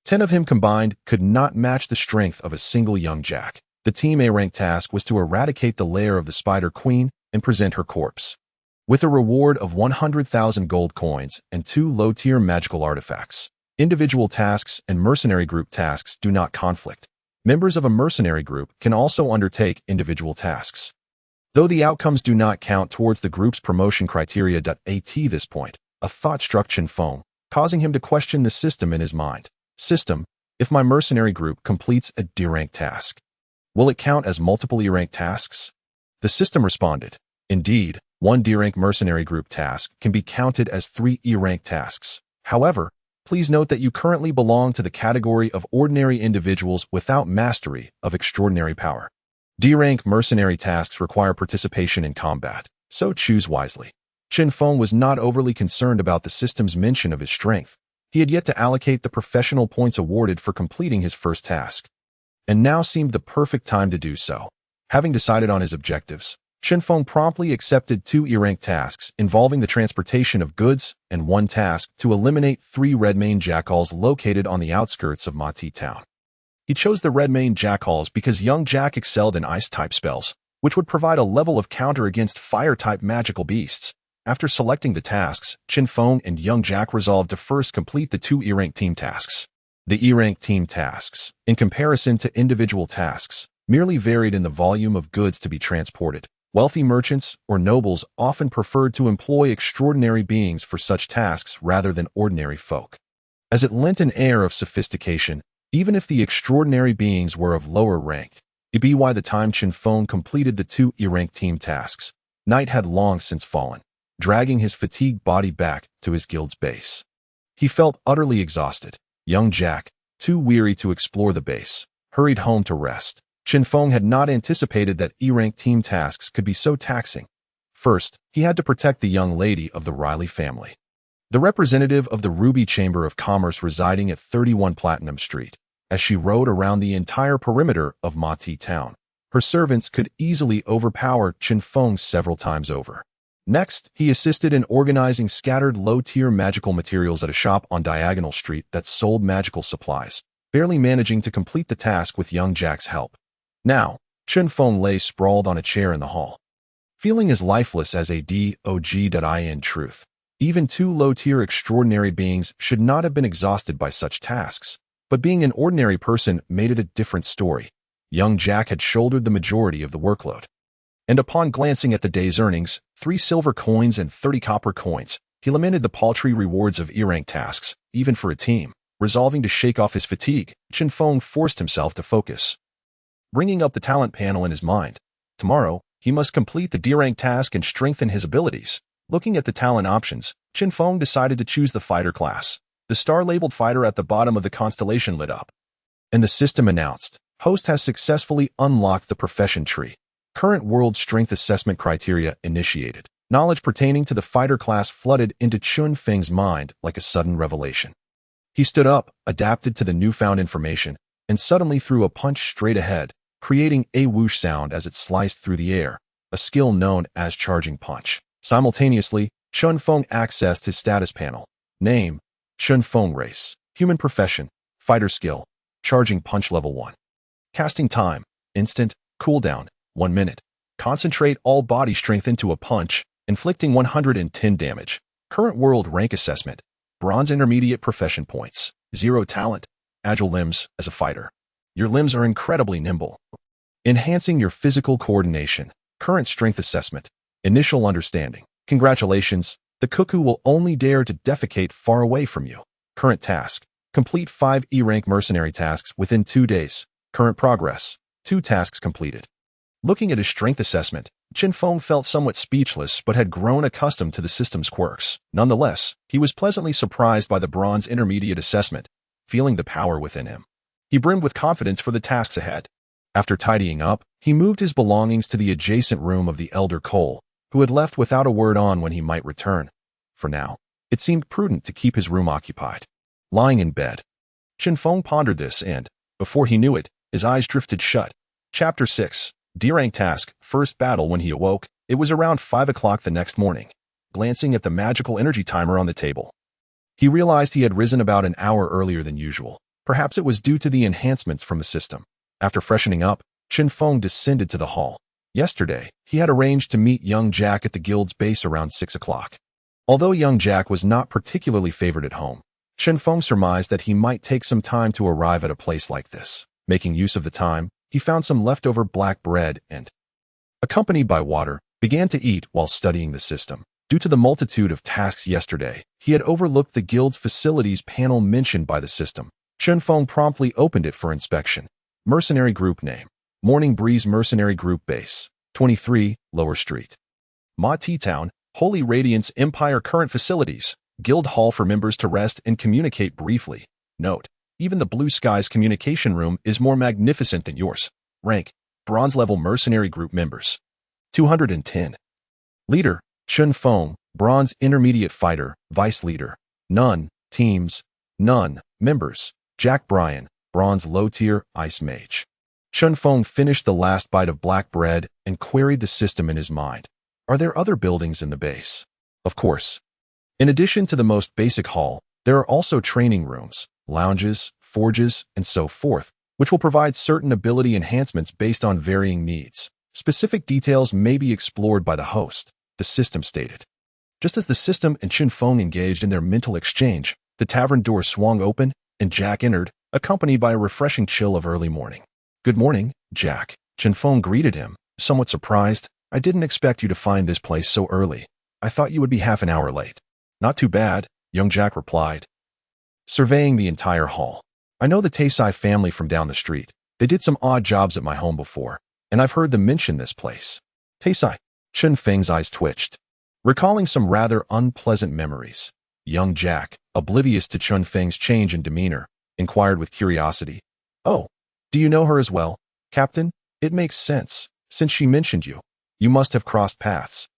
10 of him combined could not match the strength of a single young Jack. The Team A-rank task was to eradicate the lair of the Spider Queen and present her corpse, with a reward of 100,000 gold coins and 2 low-tier magical artifacts. Individual tasks and mercenary group tasks do not conflict. Members of a mercenary group can also undertake individual tasks, though the outcomes do not count towards the group's promotion criteria. At this point, a thought struck Chen Feng, causing him to question the system in his mind. System, if my mercenary group completes a D-rank task, will it count as multiple E-rank tasks? The system responded, indeed, one D-rank mercenary group task can be counted as 3 E-rank tasks. However, please note that you currently belong to the category of ordinary individuals without mastery of extraordinary power. D-rank mercenary tasks require participation in combat, so choose wisely. Chen Feng was not overly concerned about the system's mention of his strength. He had yet to allocate the professional points awarded for completing his first task, and now seemed the perfect time to do so. Having decided on his objectives, Chen Feng promptly accepted 2 E-rank tasks involving the transportation of goods and 1 task to eliminate 3 Redmane jackals located on the outskirts of Mightiest town. He chose the Redmane jackals because young Jack excelled in ice-type spells, which would provide a level of counter against fire-type magical beasts. After selecting the tasks, Chen Feng and young Jack resolved to first complete the 2 E-rank team tasks. The E-rank team tasks, in comparison to individual tasks, merely varied in the volume of goods to be transported. Wealthy merchants or nobles often preferred to employ extraordinary beings for such tasks rather than ordinary folk, as it lent an air of sophistication, even if the extraordinary beings were of lower rank. By the time Chen Feng completed the 2 E-rank team tasks, night had long since fallen, dragging his fatigued body back to his guild's base. He felt utterly exhausted. Young Jack, too weary to explore the base, hurried home to rest. Chen Feng had not anticipated that E-rank team tasks could be so taxing. First, he had to protect the young lady of the Riley family, the representative of the Ruby Chamber of Commerce residing at 31 Platinum Street. As she rode around the entire perimeter of Mightiest town, her servants could easily overpower Chen Feng several times over. Next, he assisted in organizing scattered low-tier magical materials at a shop on Diagonal Street that sold magical supplies, barely managing to complete the task with young Jack's help. Now, Chen Feng lay sprawled on a chair in the hall, feeling as lifeless as a dog. In truth, even two low-tier extraordinary beings should not have been exhausted by such tasks, but being an ordinary person made it a different story. Young Jack had shouldered the majority of the workload. And upon glancing at the day's earnings, 3 silver coins and 30 copper coins, he lamented the paltry rewards of E-rank tasks, even for a team. Resolving to shake off his fatigue, Chen Feng forced himself to focus, bringing up the talent panel in his mind. Tomorrow, he must complete the D-rank task and strengthen his abilities. Looking at the talent options, Chen Feng decided to choose the fighter class. The star-labeled fighter at the bottom of the constellation lit up, and the system announced, "Host has successfully unlocked the profession tree. Current world strength assessment criteria initiated." Knowledge pertaining to the fighter class flooded into Chen Feng's mind like a sudden revelation. He stood up, adapted to the newfound information, and suddenly threw a punch straight ahead, creating a whoosh sound as it sliced through the air, a skill known as charging punch. Simultaneously, Chen Feng accessed his status panel. Name: Chen Feng. Race: human. Profession: fighter. Skill: charging punch level 1. Casting time: instant. Cooldown: 1 minute. Concentrate all body strength into a punch, inflicting 110 damage. Current world rank assessment: bronze. Intermediate. Profession points: 0. Talent: agile limbs. As a fighter, your limbs are incredibly nimble, enhancing your physical coordination. Current strength assessment: initial understanding. Congratulations, the cuckoo will only dare to defecate far away from you. Current task: complete 5 E-rank mercenary tasks within 2 days. Current progress: 2 tasks completed. Looking at his strength assessment, Chen Feng felt somewhat speechless but had grown accustomed to the system's quirks. Nonetheless, he was pleasantly surprised by the bronze intermediate assessment, feeling the power within him. He brimmed with confidence for the tasks ahead. After tidying up, he moved his belongings to the adjacent room of the elder Cole, who had left without a word on when he might return. For now, it seemed prudent to keep his room occupied. Lying in bed, Chen Feng pondered this and, before he knew it, his eyes drifted shut. Chapter 6. D-rank task, first battle. When he awoke, it was around 5 o'clock the next morning. Glancing at the magical energy timer on the table, he realized he had risen about an hour earlier than usual. Perhaps it was due to the enhancements from the system. After freshening up, Chen Feng descended to the hall. Yesterday, he had arranged to meet young Jack at the guild's base around 6 o'clock. Although young Jack was not particularly favored at home, Chen Feng surmised that he might take some time to arrive at a place like this. Making use of the time, he found some leftover black bread and, accompanied by water, began to eat while studying the system. Due to the multitude of tasks yesterday, he had overlooked the guild's facilities panel mentioned by the system. Chen Feng promptly opened it for inspection. Mercenary Group Name: Morning Breeze Mercenary Group Base, 23, Lower Street, Mightiest Town, Holy Radiance Empire. Current facilities: Guild Hall for members to rest and communicate briefly. Note: even the Blue Skies communication room is more magnificent than yours. Rank: Bronze level. Mercenary Group members: 210. Leader: Chen Feng, Bronze Intermediate Fighter, Vice Leader: none. Teams: none. Members: Jack Bryan, Bronze Low Tier, Ice Mage. Chen Feng finished the last bite of black bread and queried the system in his mind. Are there other buildings in the base? Of course. In addition to the most basic hall, there are also training rooms, lounges, forges, and so forth, which will provide certain ability enhancements based on varying needs. Specific details may be explored by the host, the system stated. Just as the system and Chen Feng engaged in their mental exchange, the tavern door swung open, and Jack entered, accompanied by a refreshing chill of early morning. Good morning, Jack. Chen Feng greeted him, somewhat surprised. I didn't expect you to find this place so early. I thought you would be half an hour late. Not too bad, young Jack replied, surveying the entire hall. I know the Taisai family from down the street. They did some odd jobs at my home before, and I've heard them mention this place. Taisai. Chen Feng's eyes twitched, recalling some rather unpleasant memories. Young Jack, oblivious to Chen Feng's change in demeanor, inquired with curiosity. Oh, do you know her as well, Captain? It makes sense. Since she mentioned you, you must have crossed paths.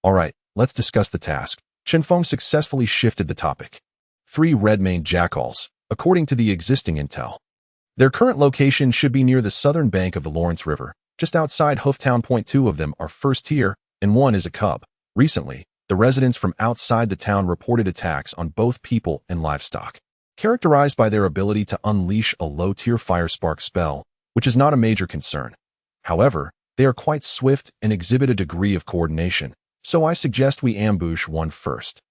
All right, let's discuss the task. Chen Feng successfully shifted the topic. 3 red-maned jackals, according to the existing intel. Their current location should be near the southern bank of the Lawrence River, just outside Hooftown. 2 of them are first tier, and 1 is a cub. Recently, the residents from outside the town reported attacks on both people and livestock, characterized by their ability to unleash a low-tier fire spark spell, which is not a major concern. However, they are quite swift and exhibit a degree of coordination, so I suggest we ambush one first.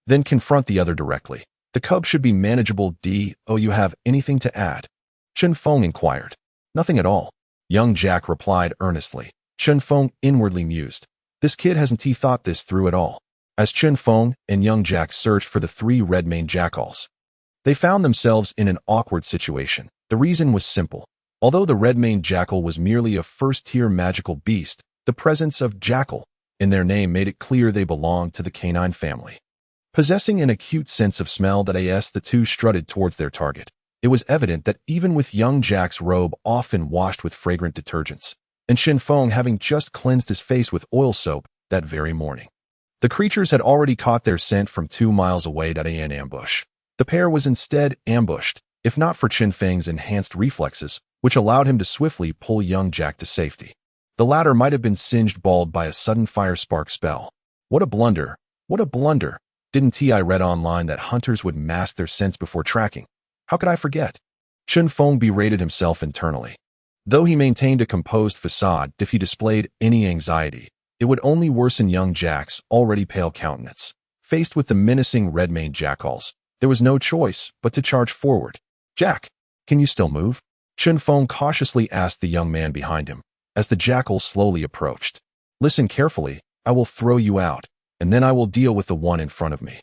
Then confront the other directly. The cub should be manageable. Do you have anything to add? Chen Feng inquired. Nothing at all. Young Jack replied earnestly. Chen Feng inwardly mused. This kid hasn't thought this through at all. As Chen Feng and young Jack searched for the 3 red-maned jackals, they found themselves in an awkward situation. The reason was simple. Although the red-maned jackal was merely a first-tier magical beast, the presence of jackal in their name made it clear they belonged to the canine family. Possessing an acute sense of smell the 2 strutted towards their target. It was evident that even with young Jack's robe often washed with fragrant detergents, and Chinfong having just cleansed his face with oil soap that very morning, the creatures had already caught their scent from 2 miles away. An ambush. The pair was instead ambushed, if not for Chen Feng's enhanced reflexes, which allowed him to swiftly pull young Jack to safety. The latter might have been singed bald by a sudden fire spark spell. What a blunder! What a blunder! Didn't I read online that hunters would mask their scents before tracking? How could I forget? Chen Feng berated himself internally. Though he maintained a composed facade, if he displayed any anxiety, it would only worsen young Jack's already pale countenance. Faced with the menacing red-maned jackals, there was no choice but to charge forward. Jack, can you still move? Chen Feng cautiously asked the young man behind him, as the jackal slowly approached. Listen carefully, I will throw you out, and then I will deal with the one in front of me.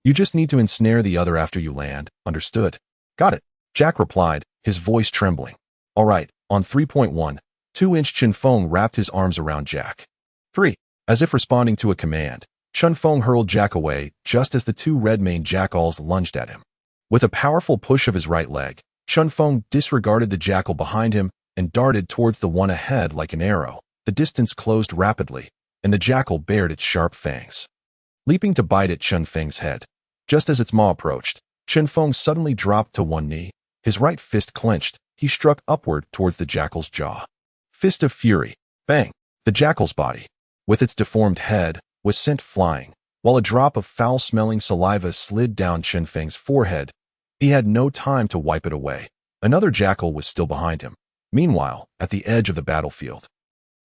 You just need to ensnare the other after you land, understood? Got it, Jack replied, his voice trembling. All right, on 3.1, 2-inch Chen Feng wrapped his arms around Jack. 3. As if responding to a command, Chen Feng hurled Jack away just as the 2 red-maned jackals lunged at him. With a powerful push of his right leg, Chen Feng disregarded the jackal behind him and darted towards the one ahead like an arrow. The distance closed rapidly, and the jackal bared its sharp fangs, leaping to bite at Chen Feng's head. Just as its maw approached, Chen Feng suddenly dropped to one knee. His right fist clenched. He struck upward towards the jackal's jaw. Fist of fury. Bang! The jackal's body, with its deformed head, was sent flying, while a drop of foul-smelling saliva slid down Chen Feng's forehead. He had no time to wipe it away. Another jackal was still behind him. Meanwhile, at the edge of the battlefield,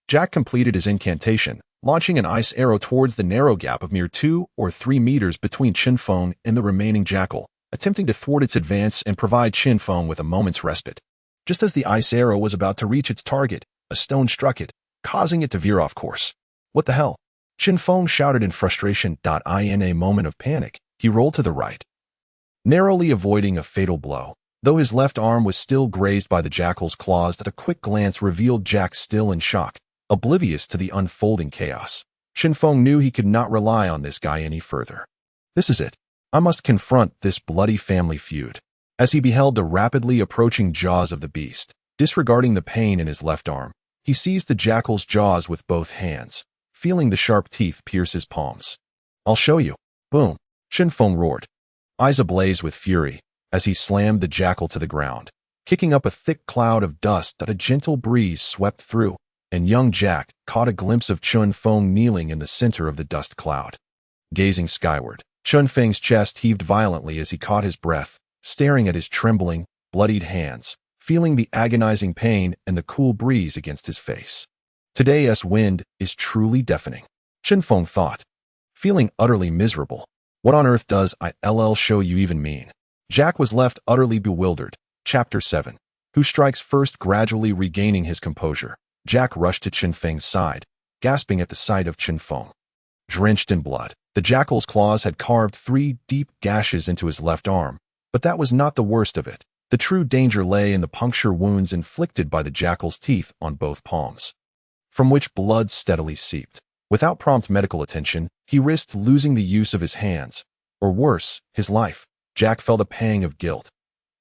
Jack completed his incantation, launching an ice arrow towards the narrow gap of mere 2 or 3 meters between Chinfong and the remaining jackal, attempting to thwart its advance and provide Chinfong with a moment's respite. Just as the ice arrow was about to reach its target, a stone struck it, causing it to veer off course. What the hell? Chinfong shouted in frustration. In a moment of panic, he rolled to the right, narrowly avoiding a fatal blow. Though his left arm was still grazed by the jackal's claws, that a quick glance revealed Jack still in shock, oblivious to the unfolding chaos. Chinfong knew he could not rely on this guy any further. This is it. I must confront this bloody family feud. As he beheld the rapidly approaching jaws of the beast, disregarding the pain in his left arm, he seized the jackal's jaws with both hands, feeling the sharp teeth pierce his palms. I'll show you. Boom! Chinfong roared, eyes ablaze with fury, as he slammed the jackal to the ground, kicking up a thick cloud of dust that a gentle breeze swept through, and young Jack caught a glimpse of Chen Feng kneeling in the center of the dust cloud. Gazing skyward, Chen Feng's chest heaved violently as he caught his breath, staring at his trembling, bloodied hands, feeling the agonizing pain and the cool breeze against his face. Today's wind is truly deafening, Chen Feng thought, feeling utterly miserable. What on earth does ILL show you even mean? Jack was left utterly bewildered. Chapter 7. Who strikes first? Gradually regaining his composure, Jack rushed to Chen Feng's side, gasping at the sight of Chen Feng. Drenched in blood, the jackal's claws had carved 3 deep gashes into his left arm, but that was not the worst of it. The true danger lay in the puncture wounds inflicted by the jackal's teeth on both palms, from which blood steadily seeped. Without prompt medical attention, he risked losing the use of his hands, or worse, his life. Jack felt a pang of guilt.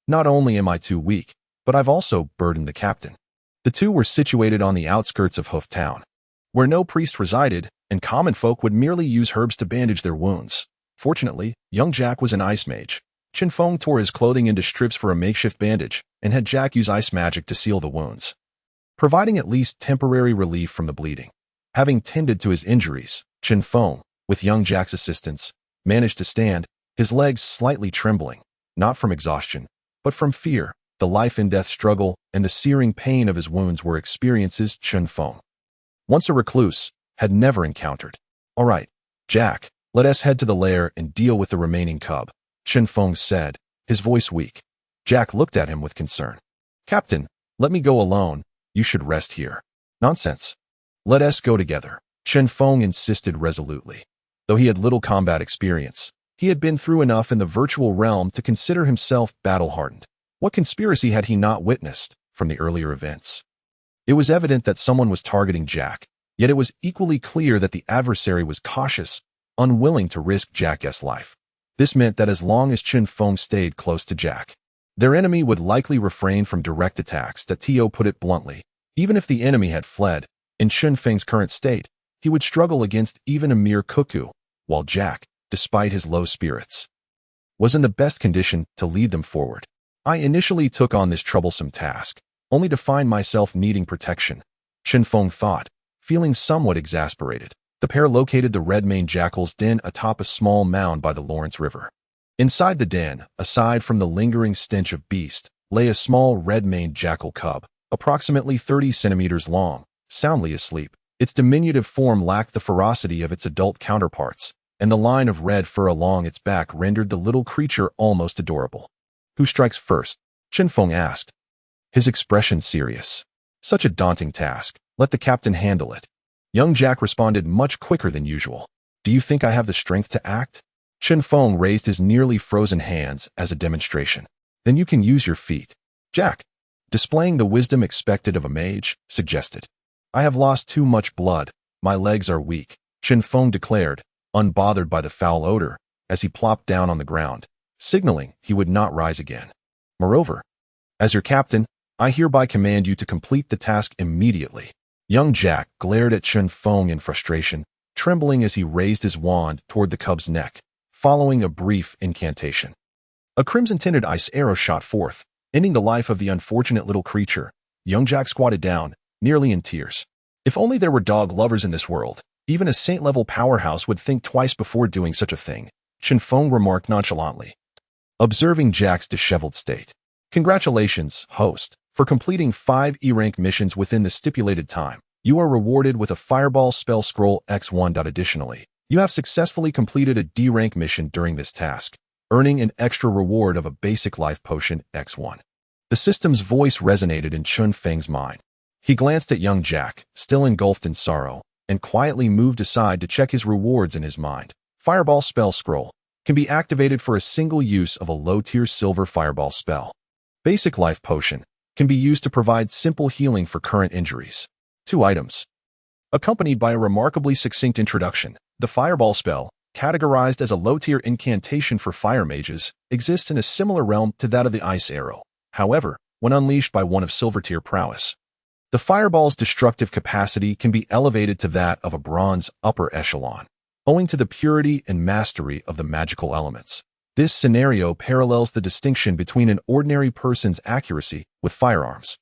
Not only am I too weak, but I've also burdened the captain. The 2 were situated on the outskirts of Hoof Town, where no priest resided, and common folk would merely use herbs to bandage their wounds. Fortunately, young Jack was an ice mage. Chinfong tore his clothing into strips for a makeshift bandage, and had Jack use ice magic to seal the wounds, providing at least temporary relief from the bleeding. Having tended to his injuries, Chinfong, with young Jack's assistance, managed to stand, his legs slightly trembling, not from exhaustion, but from fear. The life-and-death struggle and the searing pain of his wounds were experiences Chen Feng, once a recluse, had never encountered. "All right, Jack, let us head to the lair and deal with the remaining cub," Chen Feng said, his voice weak. Jack looked at him with concern. "Captain, let me go alone. You should rest here." "Nonsense. Let us go together," Chen Feng insisted resolutely. Though he had little combat experience, he had been through enough in the virtual realm to consider himself battle-hardened. What conspiracy had he not witnessed from the earlier events? It was evident that someone was targeting Jack, yet it was equally clear that the adversary was cautious, unwilling to risk Jack's life. This meant that as long as Chen Feng stayed close to Jack, their enemy would likely refrain from direct attacks. That Tio put it bluntly. Even if the enemy had fled, in Chen Feng's current state, he would struggle against even a mere cuckoo, while Jack, despite his low spirits, was in the best condition to lead them forward. "I initially took on this troublesome task, only to find myself needing protection," Chen Feng thought, feeling somewhat exasperated. The pair located the red-maned jackal's den atop a small mound by the Lawrence River. Inside the den, aside from the lingering stench of beast, lay a small red-maned jackal cub, approximately 30 centimeters long, soundly asleep. Its diminutive form lacked the ferocity of its adult counterparts, and the line of red fur along its back rendered the little creature almost adorable. "Who strikes first?" Chen Feng asked, his expression serious. "Such a daunting task. Let the captain handle it." Young Jack responded much quicker than usual. "Do you think I have the strength to act?" Chen Feng raised his nearly frozen hands as a demonstration. "Then you can use your feet." Jack, displaying the wisdom expected of a mage, suggested. "I have lost too much blood. My legs are weak," Chen Feng declared, unbothered by the foul odor, as he plopped down on the ground, signaling he would not rise again. "Moreover, as your captain, I hereby command you to complete the task immediately." Young Jack glared at Chen Feng in frustration, trembling as he raised his wand toward the cub's neck, following a brief incantation. A crimson-tinted ice arrow shot forth, ending the life of the unfortunate little creature. Young Jack squatted down, nearly in tears. If only there were dog lovers in this world, even a saint-level powerhouse would think twice before doing such a thing, Chen Feng remarked nonchalantly, observing Jack's disheveled state. "Congratulations, host, for completing 5 E-rank missions within the stipulated time. You are rewarded with a Fireball spell scroll X1. Additionally, you have successfully completed a D-rank mission during this task, earning an extra reward of a basic life potion X1. The system's voice resonated in Chen Feng's mind. He glanced at young Jack, still engulfed in sorrow, and quietly moved aside to check his rewards in his mind. Fireball spell scroll can be activated for a single use of a low-tier silver fireball spell. Basic life potion can be used to provide simple healing for current injuries. 2 items. Accompanied by a remarkably succinct introduction, the fireball spell, categorized as a low-tier incantation for fire mages, exists in a similar realm to that of the ice arrow. However, when unleashed by one of silver-tier prowess, the fireball's destructive capacity can be elevated to that of a bronze upper echelon, owing to the purity and mastery of the magical elements. This scenario parallels the distinction between an ordinary person's accuracy with firearms,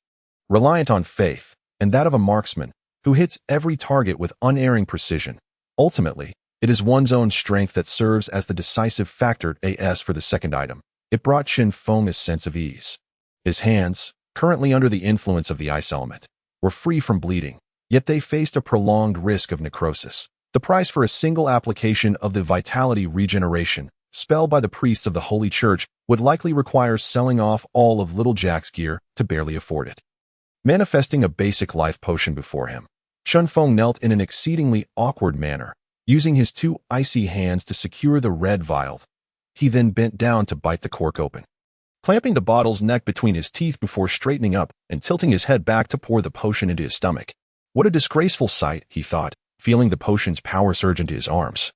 reliant on faith, and that of a marksman, who hits every target with unerring precision. Ultimately, it is one's own strength that serves as the decisive factor. As for the second item, it brought Chen Feng a sense of ease. His hands, currently under the influence of the ice element, were free from bleeding, yet they faced a prolonged risk of necrosis. The price for a single application of the vitality regeneration spell by the priests of the Holy Church would likely require selling off all of Little Jack's gear to barely afford it. Manifesting a basic life potion before him, Chen Feng knelt in an exceedingly awkward manner, using his 2 icy hands to secure the red vial. He then bent down to bite the cork open, clamping the bottle's neck between his teeth before straightening up and tilting his head back to pour the potion into his stomach. What a disgraceful sight, he thought, feeling the potion's power surge into his arms,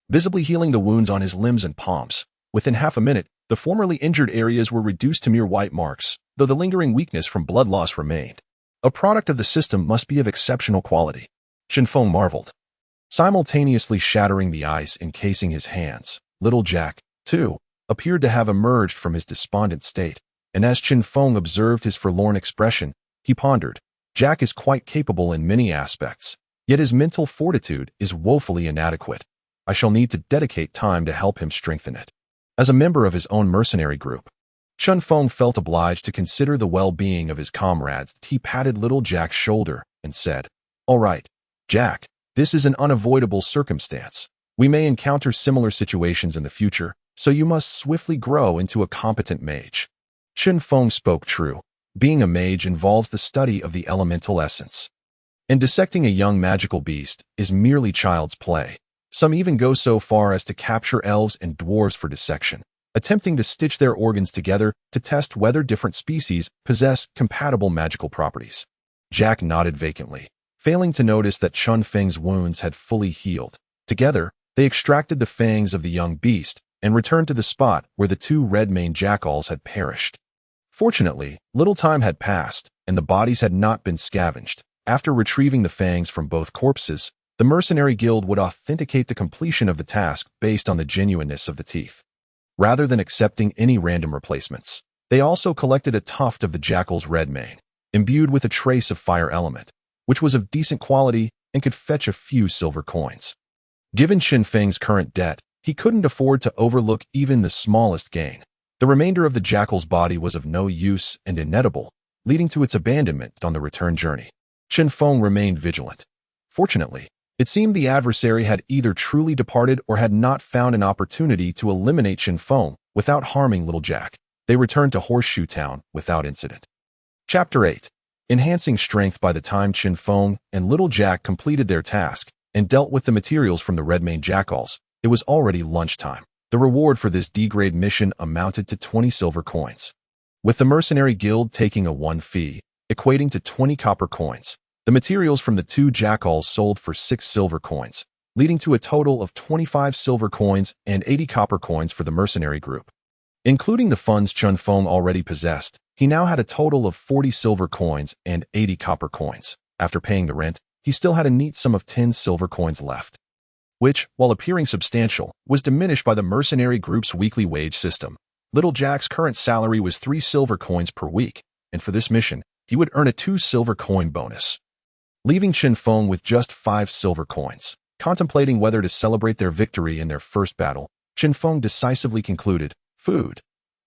visibly healing the wounds on his limbs and palms. Within half a minute, the formerly injured areas were reduced to mere white marks, though the lingering weakness from blood loss remained. A product of the system must be of exceptional quality, Chen Feng marveled, simultaneously shattering the ice encasing his hands. Little Jack, too, appeared to have emerged from his despondent state, and as Chen Feng observed his forlorn expression, he pondered, Jack is quite capable in many aspects, yet his mental fortitude is woefully inadequate. I shall need to dedicate time to help him strengthen it. As a member of his own mercenary group, Chen Feng felt obliged to consider the well-being of his comrades. He patted little Jack's shoulder and said, "All right, Jack, this is an unavoidable circumstance. We may encounter similar situations in the future, so you must swiftly grow into a competent mage." Chen Feng spoke true. Being a mage involves the study of the elemental essence. And dissecting a young magical beast is merely child's play. Some even go so far as to capture elves and dwarves for dissection, attempting to stitch their organs together to test whether different species possess compatible magical properties. Jack nodded vacantly, failing to notice that Chen Feng's wounds had fully healed. Together, they extracted the fangs of the young beast and returned to the spot where the two red-maned jackals had perished. Fortunately, little time had passed, and the bodies had not been scavenged. After retrieving the fangs from both corpses, the Mercenary Guild would authenticate the completion of the task based on the genuineness of the teeth. Rather than accepting any random replacements, they also collected a tuft of the jackal's red mane, imbued with a trace of fire element, which was of decent quality and could fetch a few silver coins. Given Chen Feng's current debt, he couldn't afford to overlook even the smallest gain. The remainder of the jackal's body was of no use and inedible, leading to its abandonment on the return journey. Chen Feng remained vigilant. Fortunately, it seemed the adversary had either truly departed or had not found an opportunity to eliminate Chen Feng without harming little Jack. They returned to Horseshoe Town without incident. Chapter 8. Enhancing strength. By the time Chen Feng and little Jack completed their task and dealt with the materials from the red-maned jackals, it was already lunchtime. The reward for this D-grade mission amounted to 20 silver coins, with the Mercenary Guild taking a 1 fee, equating to 20 copper coins. The materials from the two jackals sold for 6 silver coins, leading to a total of 25 silver coins and 80 copper coins for the mercenary group. Including the funds Chen Feng already possessed, he now had a total of 40 silver coins and 80 copper coins. After paying the rent, he still had a neat sum of 10 silver coins left, which, while appearing substantial, was diminished by the mercenary group's weekly wage system. Little Jack's current salary was 3 silver coins per week, and for this mission, he would earn a 2 silver coin bonus, leaving Chen Feng with just 5 silver coins. Contemplating whether to celebrate their victory in their first battle, Chen Feng decisively concluded, "Food.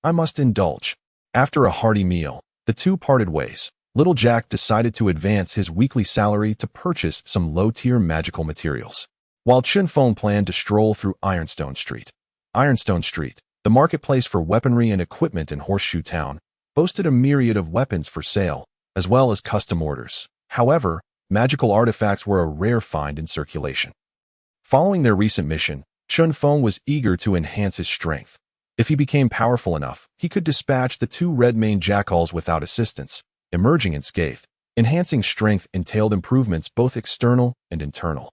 I must indulge." After a hearty meal, the two parted ways. Little Jack decided to advance his weekly salary to purchase some low-tier magical materials, while Chen Feng planned to stroll through Ironstone Street. Ironstone Street, the marketplace for weaponry and equipment in Horseshoe Town, boasted a myriad of weapons for sale, as well as custom orders. However, magical artifacts were a rare find in circulation. Following their recent mission, Chen Feng was eager to enhance his strength. If he became powerful enough, he could dispatch the two red-maned jackals without assistance, emerging unscathed. Enhancing strength entailed improvements both external and internal,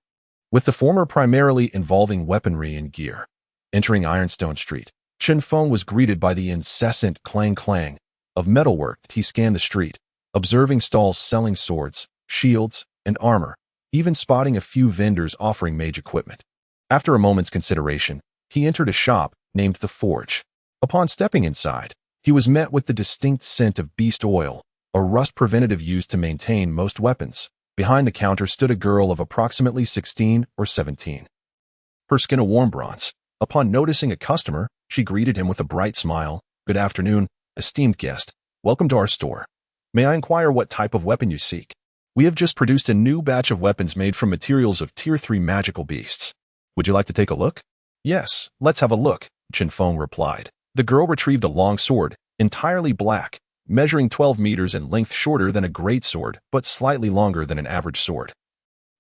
with the former primarily involving weaponry and gear. Entering Ironstone Street, Chen Feng was greeted by the incessant clang-clang of metalwork. He scanned the street, observing stalls selling swords, shields, and armor, even spotting a few vendors offering mage equipment. After a moment's consideration, he entered a shop named The Forge. Upon stepping inside, he was met with the distinct scent of beast oil, a rust preventative used to maintain most weapons. Behind the counter stood a girl of approximately 16 or 17. Her skin a warm bronze. Upon noticing a customer, she greeted him with a bright smile. "Good afternoon, esteemed guest. Welcome to our store. May I inquire what type of weapon you seek? We have just produced a new batch of weapons made from materials of Tier 3 magical beasts. Would you like to take a look?" "Yes, let's have a look," Chen Feng replied. The girl retrieved a long sword, entirely black, measuring 12 meters in length, shorter than a great sword, but slightly longer than an average sword.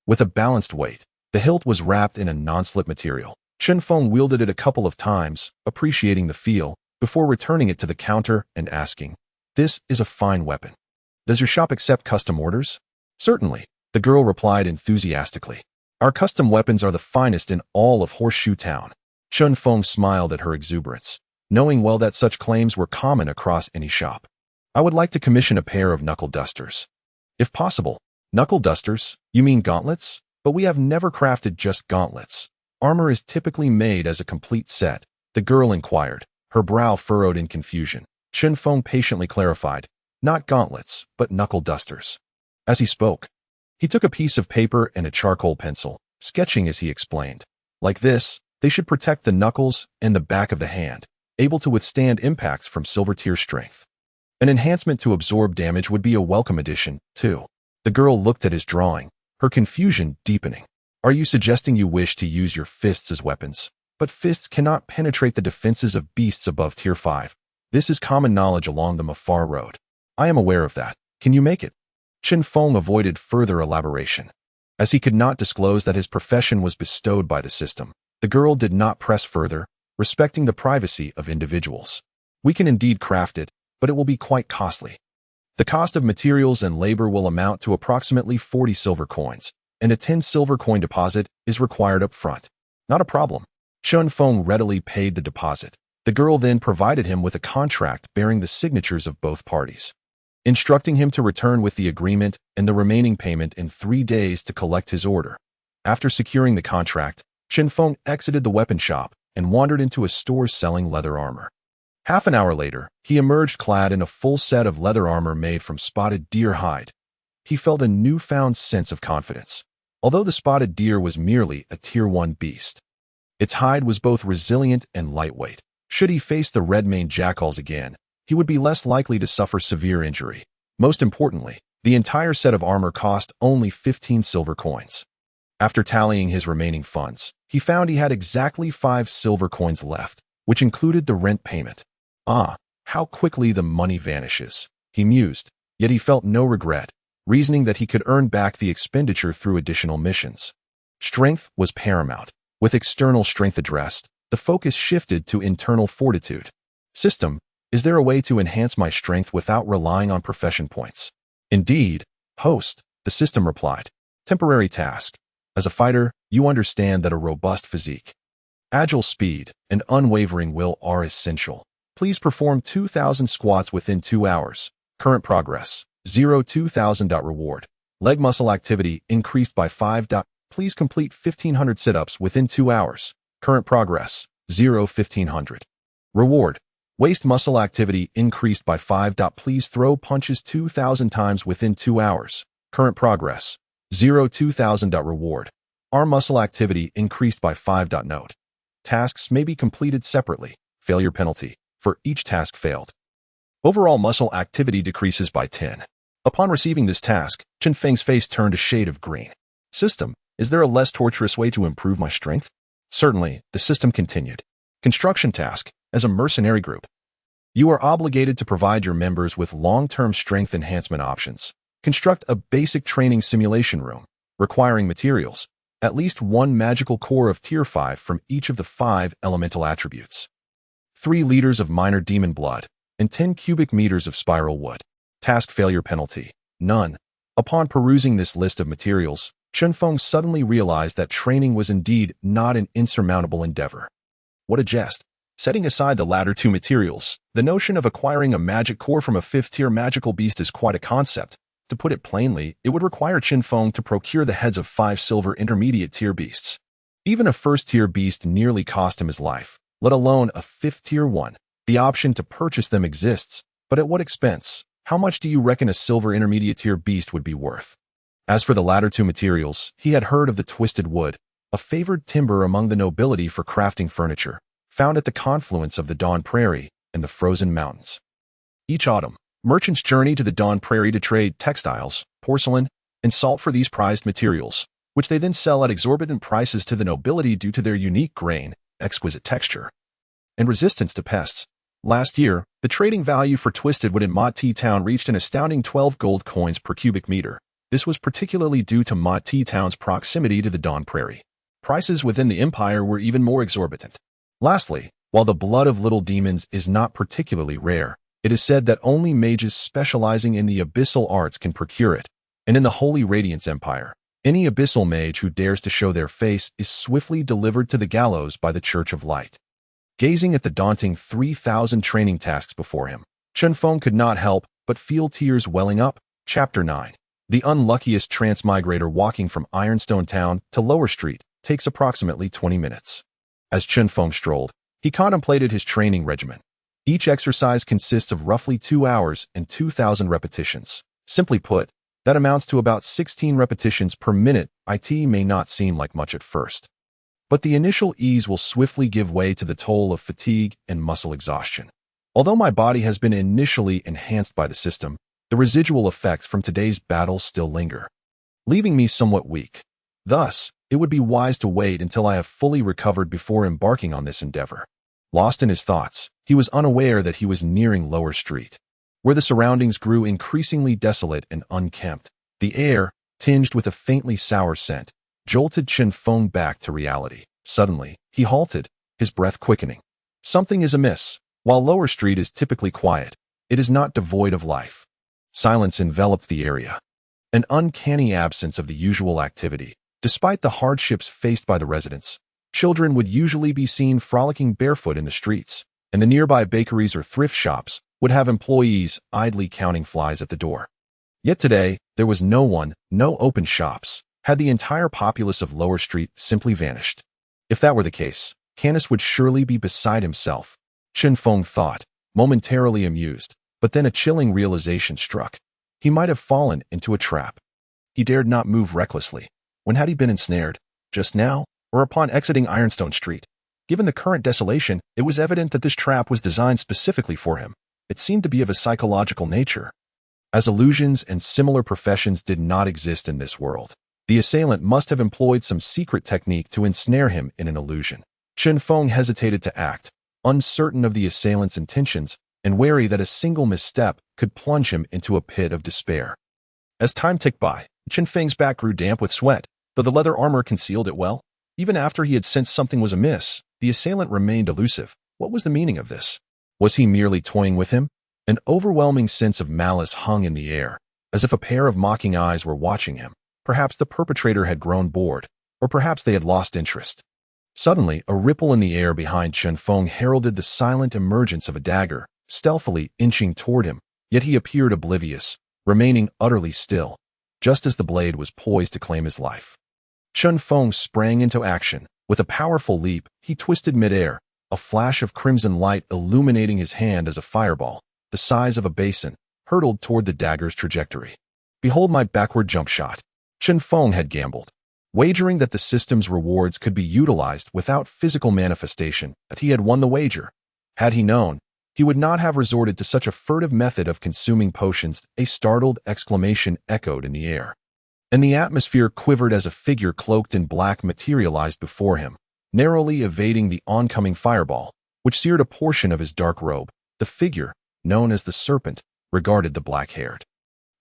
With a balanced weight, the hilt was wrapped in a non-slip material. Chen Feng wielded it a couple of times, appreciating the feel, before returning it to the counter and asking, "This is a fine weapon. Does your shop accept custom orders?" "Certainly," the girl replied enthusiastically. "Our custom weapons are the finest in all of Horseshoe Town." Chen Feng smiled at her exuberance, knowing well that such claims were common across any shop. "I would like to commission a pair of knuckle dusters. If possible." "Knuckle dusters? You mean gauntlets? But we have never crafted just gauntlets. Armor is typically made as a complete set," the girl inquired, her brow furrowed in confusion. Chen Feng patiently clarified, "Not gauntlets, but knuckle dusters." As he spoke, he took a piece of paper and a charcoal pencil, sketching as he explained. Like this, they should protect the knuckles and the back of the hand, able to withstand impacts from silver tier strength. An enhancement to absorb damage would be a welcome addition, too. The girl looked at his drawing, her confusion deepening. Are you suggesting you wish to use your fists as weapons? But fists cannot penetrate the defenses of beasts above tier 5. This is common knowledge along the Mafar Road. I am aware of that. Can you make it? Chen Feng avoided further elaboration. As he could not disclose that his profession was bestowed by the system, the girl did not press further, respecting the privacy of individuals. We can indeed craft it, but it will be quite costly. The cost of materials and labor will amount to approximately 40 silver coins, and a 10 silver coin deposit is required up front. Not a problem. Chen Feng readily paid the deposit. The girl then provided him with a contract bearing the signatures of both parties, instructing him to return with the agreement and the remaining payment in 3 days to collect his order. After securing the contract, Chen Feng exited the weapon shop and wandered into a store selling leather armor. Half an hour later, he emerged clad in a full set of leather armor made from spotted deer hide. He felt a newfound sense of confidence. Although the spotted deer was merely a tier 1 beast, its hide was both resilient and lightweight. Should he face the red-maned jackals again, he would be less likely to suffer severe injury. Most importantly, the entire set of armor cost only 15 silver coins. After tallying his remaining funds, he found he had exactly 5 silver coins left, which included the rent payment. Ah, how quickly the money vanishes, he mused, yet he felt no regret, reasoning that he could earn back the expenditure through additional missions. Strength was paramount. With external strength addressed, the focus shifted to internal fortitude. System, is there a way to enhance my strength without relying on profession points? Indeed, host, the system replied. Temporary task. As a fighter, you understand that a robust physique, agile speed, and unwavering will are essential. Please perform 2,000 squats within 2 hours. Current progress, 0-2,000. Reward. Leg muscle activity increased by 5. Please complete 1,500 sit-ups within 2 hours. Current progress, 0-1,500. Reward. Waist muscle activity increased by 5. Please throw punches 2,000 times within 2 hours. Current progress, 0-2,000. Reward. Arm muscle activity increased by 5. Note. Tasks may be completed separately. Failure penalty for each task failed. Overall muscle activity decreases by 10. Upon receiving this task, Chen Feng's face turned a shade of green. System, is there a less torturous way to improve my strength? Certainly, the system continued. Construction task. As a mercenary group, you are obligated to provide your members with long-term strength enhancement options. Construct a basic training simulation room, requiring materials, at least 1 magical core of tier 5 from each of the 5 elemental attributes, 3 liters of minor demon blood, and 10 cubic meters of spiral wood. Task failure penalty, none. Upon perusing this list of materials, Chen Feng suddenly realized that training was indeed not an insurmountable endeavor. What a jest. Setting aside the latter 2 materials, the notion of acquiring a magic core from a 5th-tier magical beast is quite a concept. To put it plainly, it would require Chinfong to procure the heads of 5 silver intermediate-tier beasts. Even a 1st-tier beast nearly cost him his life, let alone a 5th-tier one. The option to purchase them exists, but at what expense? How much do you reckon a silver intermediate-tier beast would be worth? As for the latter 2 materials, he had heard of the twisted wood, a favored timber among the nobility for crafting furniture, found at the confluence of the Dawn Prairie and the Frozen Mountains. Each autumn, merchants journey to the Dawn Prairie to trade textiles, porcelain, and salt for these prized materials, which they then sell at exorbitant prices to the nobility due to their unique grain, exquisite texture, and resistance to pests. Last year, the trading value for twisted wood in Mightiest Town reached an astounding 12 gold coins per cubic meter. This was particularly due to Mightiest Town's proximity to the Dawn Prairie. Prices within the empire were even more exorbitant. Lastly, while the blood of little demons is not particularly rare, it is said that only mages specializing in the abyssal arts can procure it, and in the Holy Radiance Empire, any abyssal mage who dares to show their face is swiftly delivered to the gallows by the Church of Light. Gazing at the daunting 3,000 training tasks before him, Chen Feng could not help but feel tears welling up. Chapter 9. The Unluckiest transmigrator walking from Ironstone Town to Lower Street takes approximately 20 minutes. As Chen Feng strolled, he contemplated his training regimen. Each exercise consists of roughly 2 hours and 2,000 repetitions. Simply put, that amounts to about 16 repetitions per minute. It may not seem like much at first, But the initial ease will swiftly give way to the toll of fatigue and muscle exhaustion. Although my body has been initially enhanced by the system, the residual effects from today's battle still linger, leaving me somewhat weak. Thus, it would be wise to wait until I have fully recovered before embarking on this endeavor. Lost in his thoughts, he was unaware that he was nearing Lower Street, where the surroundings grew increasingly desolate and unkempt. The air, tinged with a faintly sour scent, jolted Chen Feng back to reality. Suddenly, he halted, his breath quickening. Something is amiss. While Lower Street is typically quiet, it is not devoid of life. Silence enveloped the area. An uncanny absence of the usual activity. Despite the hardships faced by the residents, children would usually be seen frolicking barefoot in the streets, and the nearby bakeries or thrift shops would have employees idly counting flies at the door. Yet today, there was no one, no open shops. Had the entire populace of Lower Street simply vanished? If that were the case, Canis would surely be beside himself. Chen Feng thought, momentarily amused, but then a chilling realization struck. He might have fallen into a trap. He dared not move recklessly. When had he been ensnared? Just now, or upon exiting Ironstone Street? Given the current desolation, it was evident that this trap was designed specifically for him. It seemed to be of a psychological nature. As illusions and similar professions did not exist in this world, the assailant must have employed some secret technique to ensnare him in an illusion. Chen Feng hesitated to act, uncertain of the assailant's intentions and wary that a single misstep could plunge him into a pit of despair. As time ticked by, Chen Feng's back grew damp with sweat, though the leather armor concealed it well. Even after he had sensed something was amiss, the assailant remained elusive. What was the meaning of this? Was he merely toying with him? An overwhelming sense of malice hung in the air, as if a pair of mocking eyes were watching him. Perhaps the perpetrator had grown bored, or perhaps they had lost interest. Suddenly, a ripple in the air behind Chen Feng heralded the silent emergence of a dagger, stealthily inching toward him, yet he appeared oblivious, remaining utterly still, just as the blade was poised to claim his life. Chen Feng sprang into action. With a powerful leap, he twisted midair, a flash of crimson light illuminating his hand as a fireball, the size of a basin, hurtled toward the dagger's trajectory. Behold my backward jump shot. Chen Feng had gambled, wagering that the system's rewards could be utilized without physical manifestation, that he had won the wager. Had he known, he would not have resorted to such a furtive method of consuming potions. A startled exclamation echoed in the air, and the atmosphere quivered as a figure cloaked in black materialized before him, narrowly evading the oncoming fireball, which seared a portion of his dark robe. The figure, known as the Serpent, regarded the black-haired,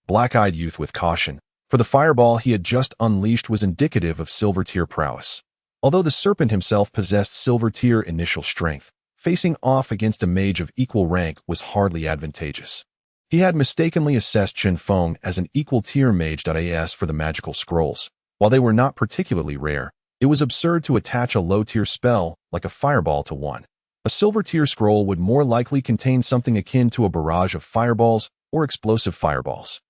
black-eyed youth with caution, for the fireball he had just unleashed was indicative of Silver Tier prowess. Although the Serpent himself possessed Silver Tier initial strength, facing off against a mage of equal rank was hardly advantageous. He had mistakenly assessed Chen Feng as an equal-tier mage.as for the magical scrolls. While they were not particularly rare, it was absurd to attach a low-tier spell, like a fireball, to one. A silver-tier scroll would more likely contain something akin to a barrage of fireballs or explosive fireballs.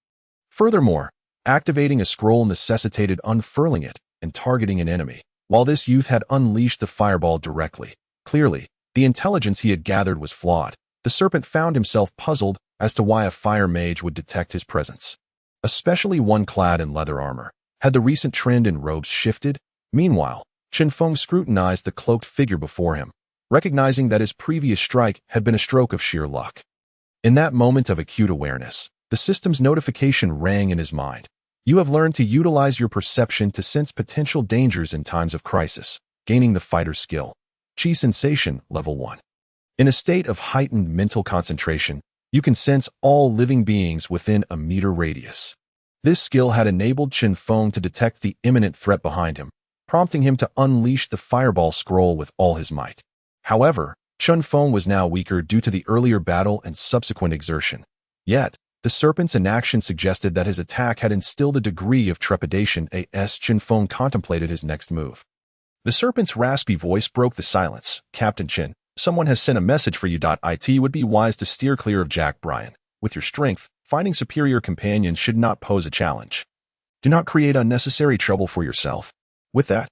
Furthermore, activating a scroll necessitated unfurling it and targeting an enemy. While this youth had unleashed the fireball directly, clearly, the intelligence he had gathered was flawed. The Serpent found himself puzzled as to why a fire mage would detect his presence, especially one clad in leather armor. Had the recent trend in robes shifted? Meanwhile, Chen Feng scrutinized the cloaked figure before him, recognizing that his previous strike had been a stroke of sheer luck. In that moment of acute awareness, the system's notification rang in his mind. You have learned to utilize your perception to sense potential dangers in times of crisis, gaining the fighter's skill. Chi Sensation, Level 1. In a state of heightened mental concentration, you can sense all living beings within a meter radius. This skill had enabled Chen Feng to detect the imminent threat behind him, prompting him to unleash the fireball scroll with all his might. However, Chen Feng was now weaker due to the earlier battle and subsequent exertion. Yet, the Serpent's inaction suggested that his attack had instilled a degree of trepidation as Chen Feng contemplated his next move. The Serpent's raspy voice broke the silence. Captain Chen, someone has sent a message for you. It would be wise to steer clear of Jack Bryan. With your strength, finding superior companions should not pose a challenge. Do not create unnecessary trouble for yourself. With that,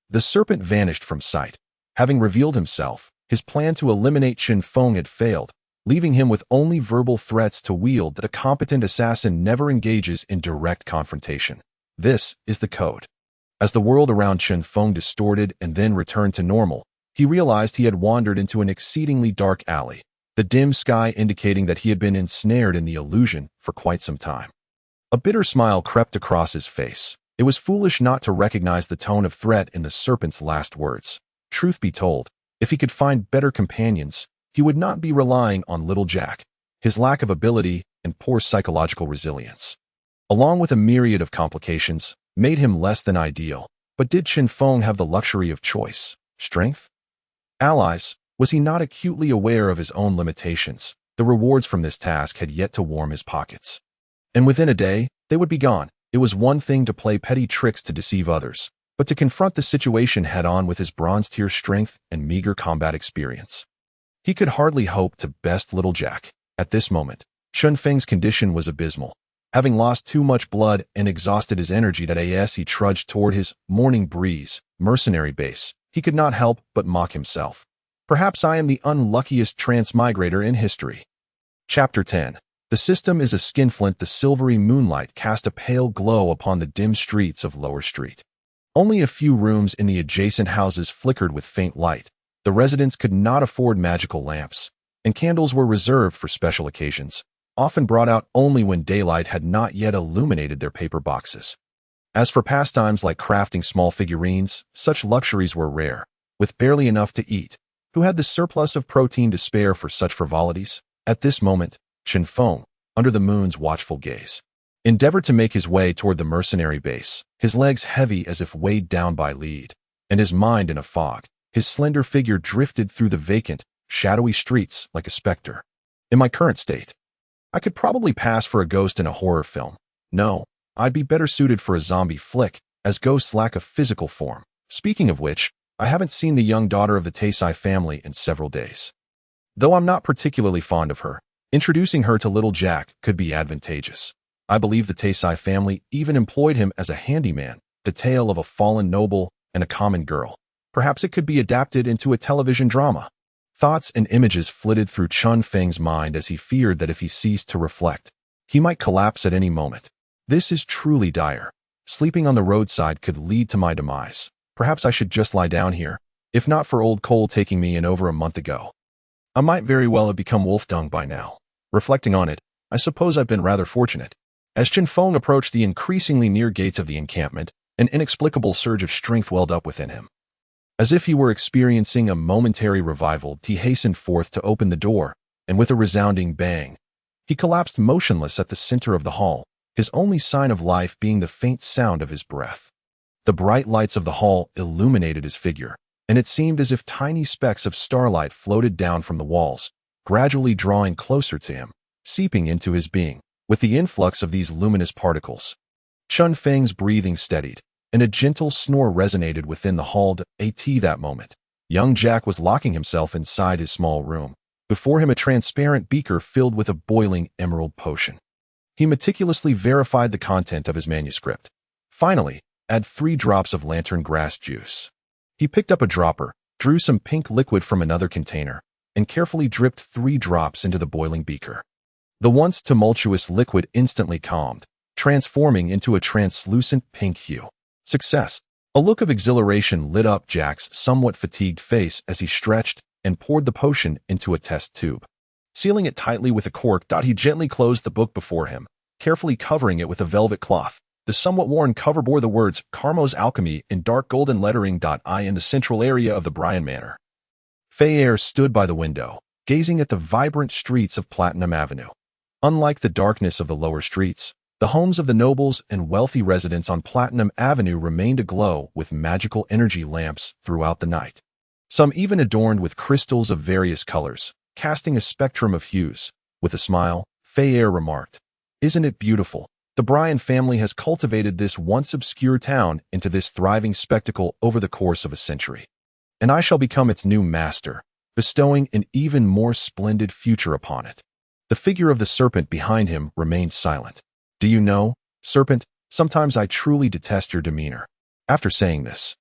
the Serpent vanished from sight. Having revealed himself, his plan to eliminate Chen Feng had failed, leaving him with only verbal threats to wield that a competent assassin never engages in direct confrontation. This is the code. As the world around Chen Feng distorted and then returned to normal, he realized he had wandered into an exceedingly dark alley, the dim sky indicating that he had been ensnared in the illusion for quite some time. A bitter smile crept across his face. It was foolish not to recognize the tone of threat in the serpent's last words. Truth be told, if he could find better companions, he would not be relying on little Jack, his lack of ability and poor psychological resilience, along with a myriad of complications, made him less than ideal. But did Chen Feng have the luxury of choice, strength, allies? Was he not acutely aware of his own limitations? The rewards from this task had yet to warm his pockets. And within a day, they would be gone. It was one thing to play petty tricks to deceive others, but to confront the situation head-on with his bronze-tier strength and meager combat experience. He could hardly hope to best little Jack. At this moment, Chen Feng's condition was abysmal. Having lost too much blood and exhausted his energy as he trudged toward his morning breeze, mercenary base, he could not help but mock himself. Perhaps I am the unluckiest transmigrator in history. Chapter 10. The system is a skinflint. The silvery moonlight cast a pale glow upon the dim streets of Lower Street. Only a few rooms in the adjacent houses flickered with faint light. The residents could not afford magical lamps, and candles were reserved for special occasions, often brought out only when daylight had not yet illuminated their paper boxes. As for pastimes like crafting small figurines, such luxuries were rare. With barely enough to eat, who had the surplus of protein to spare for such frivolities? At this moment, Chen Feng, under the moon's watchful gaze, endeavored to make his way toward the mercenary base, his legs heavy as if weighed down by lead, and his mind in a fog. His slender figure drifted through the vacant, shadowy streets like a specter. In my current state, I could probably pass for a ghost in a horror film. No, I'd be better suited for a zombie flick, as ghosts lack a physical form. Speaking of which, I haven't seen the young daughter of the Taisai family in several days. Though I'm not particularly fond of her, introducing her to little Jack could be advantageous. I believe the Taisai family even employed him as a handyman, the tale of a fallen noble and a common girl. Perhaps it could be adapted into a television drama. Thoughts and images flitted through Chen Feng's mind as he feared that if he ceased to reflect, he might collapse at any moment. This is truly dire. Sleeping on the roadside could lead to my demise. Perhaps I should just lie down here, if not for old Cole taking me in over a month ago. I might very well have become wolf dung by now. Reflecting on it, I suppose I've been rather fortunate. As Chen Feng approached the increasingly near gates of the encampment, an inexplicable surge of strength welled up within him. As if he were experiencing a momentary revival, he hastened forth to open the door, and with a resounding bang, he collapsed motionless at the center of the hall, his only sign of life being the faint sound of his breath. The bright lights of the hall illuminated his figure, and it seemed as if tiny specks of starlight floated down from the walls, gradually drawing closer to him, seeping into his being. With the influx of these luminous particles, Chen Feng's breathing steadied, and a gentle snore resonated within the hall. At that moment, young Jack was locking himself inside his small room, before him a transparent beaker filled with a boiling emerald potion. He meticulously verified the content of his manuscript. Finally, add 3 drops of lantern grass juice. He picked up a dropper, drew some pink liquid from another container, and carefully dripped 3 drops into the boiling beaker. The once tumultuous liquid instantly calmed, transforming into a translucent pink hue. Success! A look of exhilaration lit up Jack's somewhat fatigued face as he stretched and poured the potion into a test tube. Sealing it tightly with a cork, he gently closed the book before him, carefully covering it with a velvet cloth. The somewhat worn cover bore the words Carmo's Alchemy in dark golden lettering. In the central area of the Bryan Manor, Faye stood by the window, gazing at the vibrant streets of Platinum Avenue. Unlike the darkness of the lower streets, the homes of the nobles and wealthy residents on Platinum Avenue remained aglow with magical energy lamps throughout the night. Some even adorned with crystals of various colors, casting a spectrum of hues. With a smile, Faye remarked, "Isn't it beautiful? The Bryan family has cultivated this once obscure town into this thriving spectacle over the course of a century. And I shall become its new master, bestowing an even more splendid future upon it." The figure of the serpent behind him remained silent. "Do you know, serpent, sometimes I truly detest your demeanor." After saying this,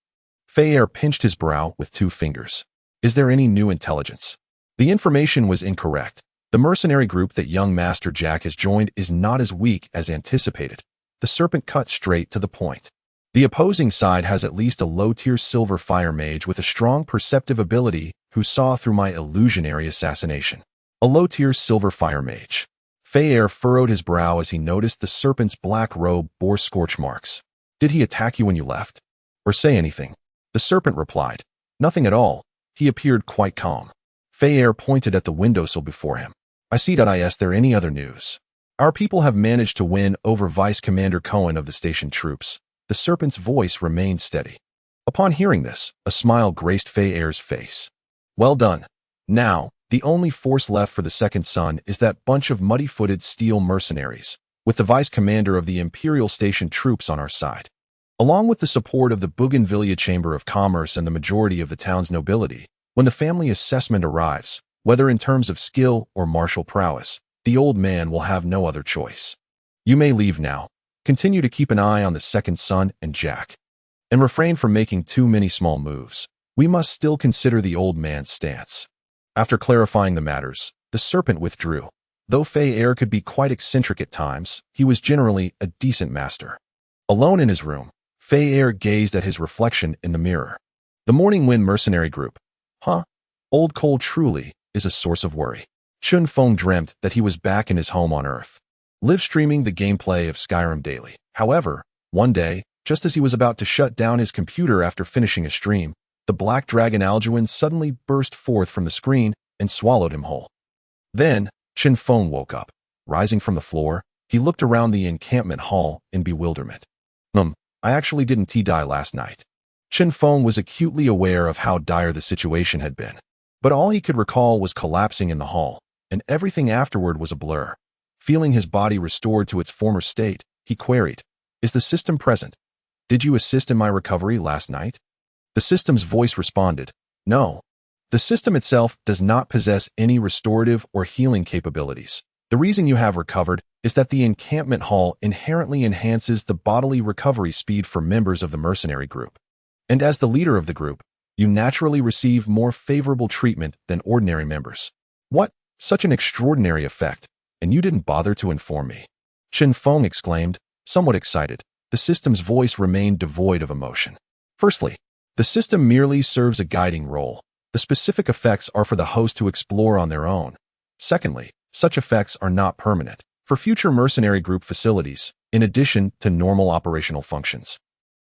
Faye pinched his brow with 2 fingers. "Is there any new intelligence?" The information was incorrect. The mercenary group that young Master Jack has joined is not as weak as anticipated. The serpent cut straight to the point. The opposing side has at least a low-tier silver fire mage with a strong perceptive ability who saw through my illusionary assassination. A low-tier silver fire mage. Fei Er furrowed his brow as he noticed the serpent's black robe bore scorch marks. Did he attack you when you left? Or say anything? The serpent replied. Nothing at all. He appeared quite calm. Fei Er pointed at the windowsill before him. I see. Is there any other news? Our people have managed to win over Vice Commander Cohen of the station troops. The serpent's voice remained steady. Upon hearing this, a smile graced Fei Er's face. Well done. Now, the only force left for the second son is that bunch of muddy-footed steel mercenaries, with the vice commander of the Imperial Station troops on our side. Along with the support of the Bougainvillea Chamber of Commerce and the majority of the town's nobility, when the family assessment arrives, whether in terms of skill or martial prowess, the old man will have no other choice. You may leave now. Continue to keep an eye on the second son and Jack. And refrain from making too many small moves. We must still consider the old man's stance. After clarifying the matters, the serpent withdrew. Though Fei Er could be quite eccentric at times, he was generally a decent master. Alone in his room, Fei Er gazed at his reflection in the mirror. The Morning Wind Mercenary Group. Old Cole truly is a source of worry. Chen Feng dreamt that he was back in his home on Earth, live streaming the gameplay of Skyrim daily. However, one day, just as he was about to shut down his computer after finishing a stream, the black dragon Alduin suddenly burst forth from the screen and swallowed him whole. Then, Chinfong woke up. Rising from the floor, he looked around the encampment hall in bewilderment. I actually didn't die last night. Chinfong was acutely aware of how dire the situation had been, but all he could recall was collapsing in the hall, and everything afterward was a blur. Feeling his body restored to its former state, he queried, Is the system present? Did you assist in my recovery last night? The system's voice responded, No. The system itself does not possess any restorative or healing capabilities. The reason you have recovered is that the encampment hall inherently enhances the bodily recovery speed for members of the mercenary group. And as the leader of the group, you naturally receive more favorable treatment than ordinary members. What? Such an extraordinary effect, and you didn't bother to inform me. Chen Feng exclaimed, somewhat excited. The system's voice remained devoid of emotion. Firstly, the system merely serves a guiding role. The specific effects are for the host to explore on their own. Secondly, such effects are not permanent, for future mercenary group facilities, in addition to normal operational functions.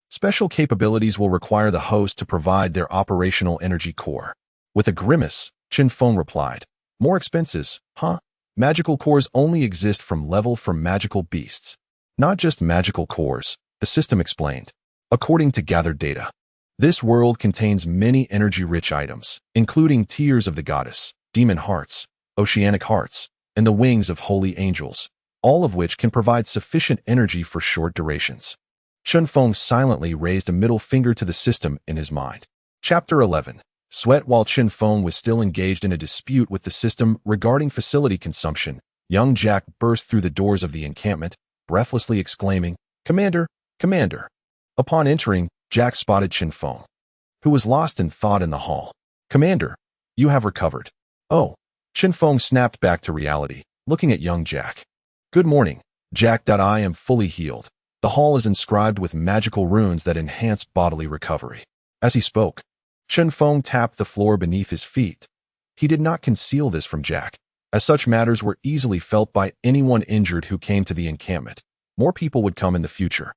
Special capabilities will require the host to provide their operational energy core. With a grimace, Chinfong replied, More expenses, huh? Magical cores only exist from magical beasts. Not just magical cores, the system explained. According to gathered data, this world contains many energy-rich items, including tears of the goddess, demon hearts, oceanic hearts, and the wings of holy angels, all of which can provide sufficient energy for short durations. Chen Feng silently raised a middle finger to the system in his mind. Chapter 11. Sweat. While Chen Feng was still engaged in a dispute with the system regarding facility consumption, young Jack burst through the doors of the encampment, breathlessly exclaiming, Commander, Commander. Upon entering, Jack spotted Chen Feng, who was lost in thought in the hall. Commander, you have recovered. Oh. Chen Feng snapped back to reality, looking at young Jack. Good morning, Jack. I am fully healed. The hall is inscribed with magical runes that enhance bodily recovery. As he spoke, Chen Feng tapped the floor beneath his feet. He did not conceal this from Jack, as such matters were easily felt by anyone injured who came to the encampment. More people would come in the future,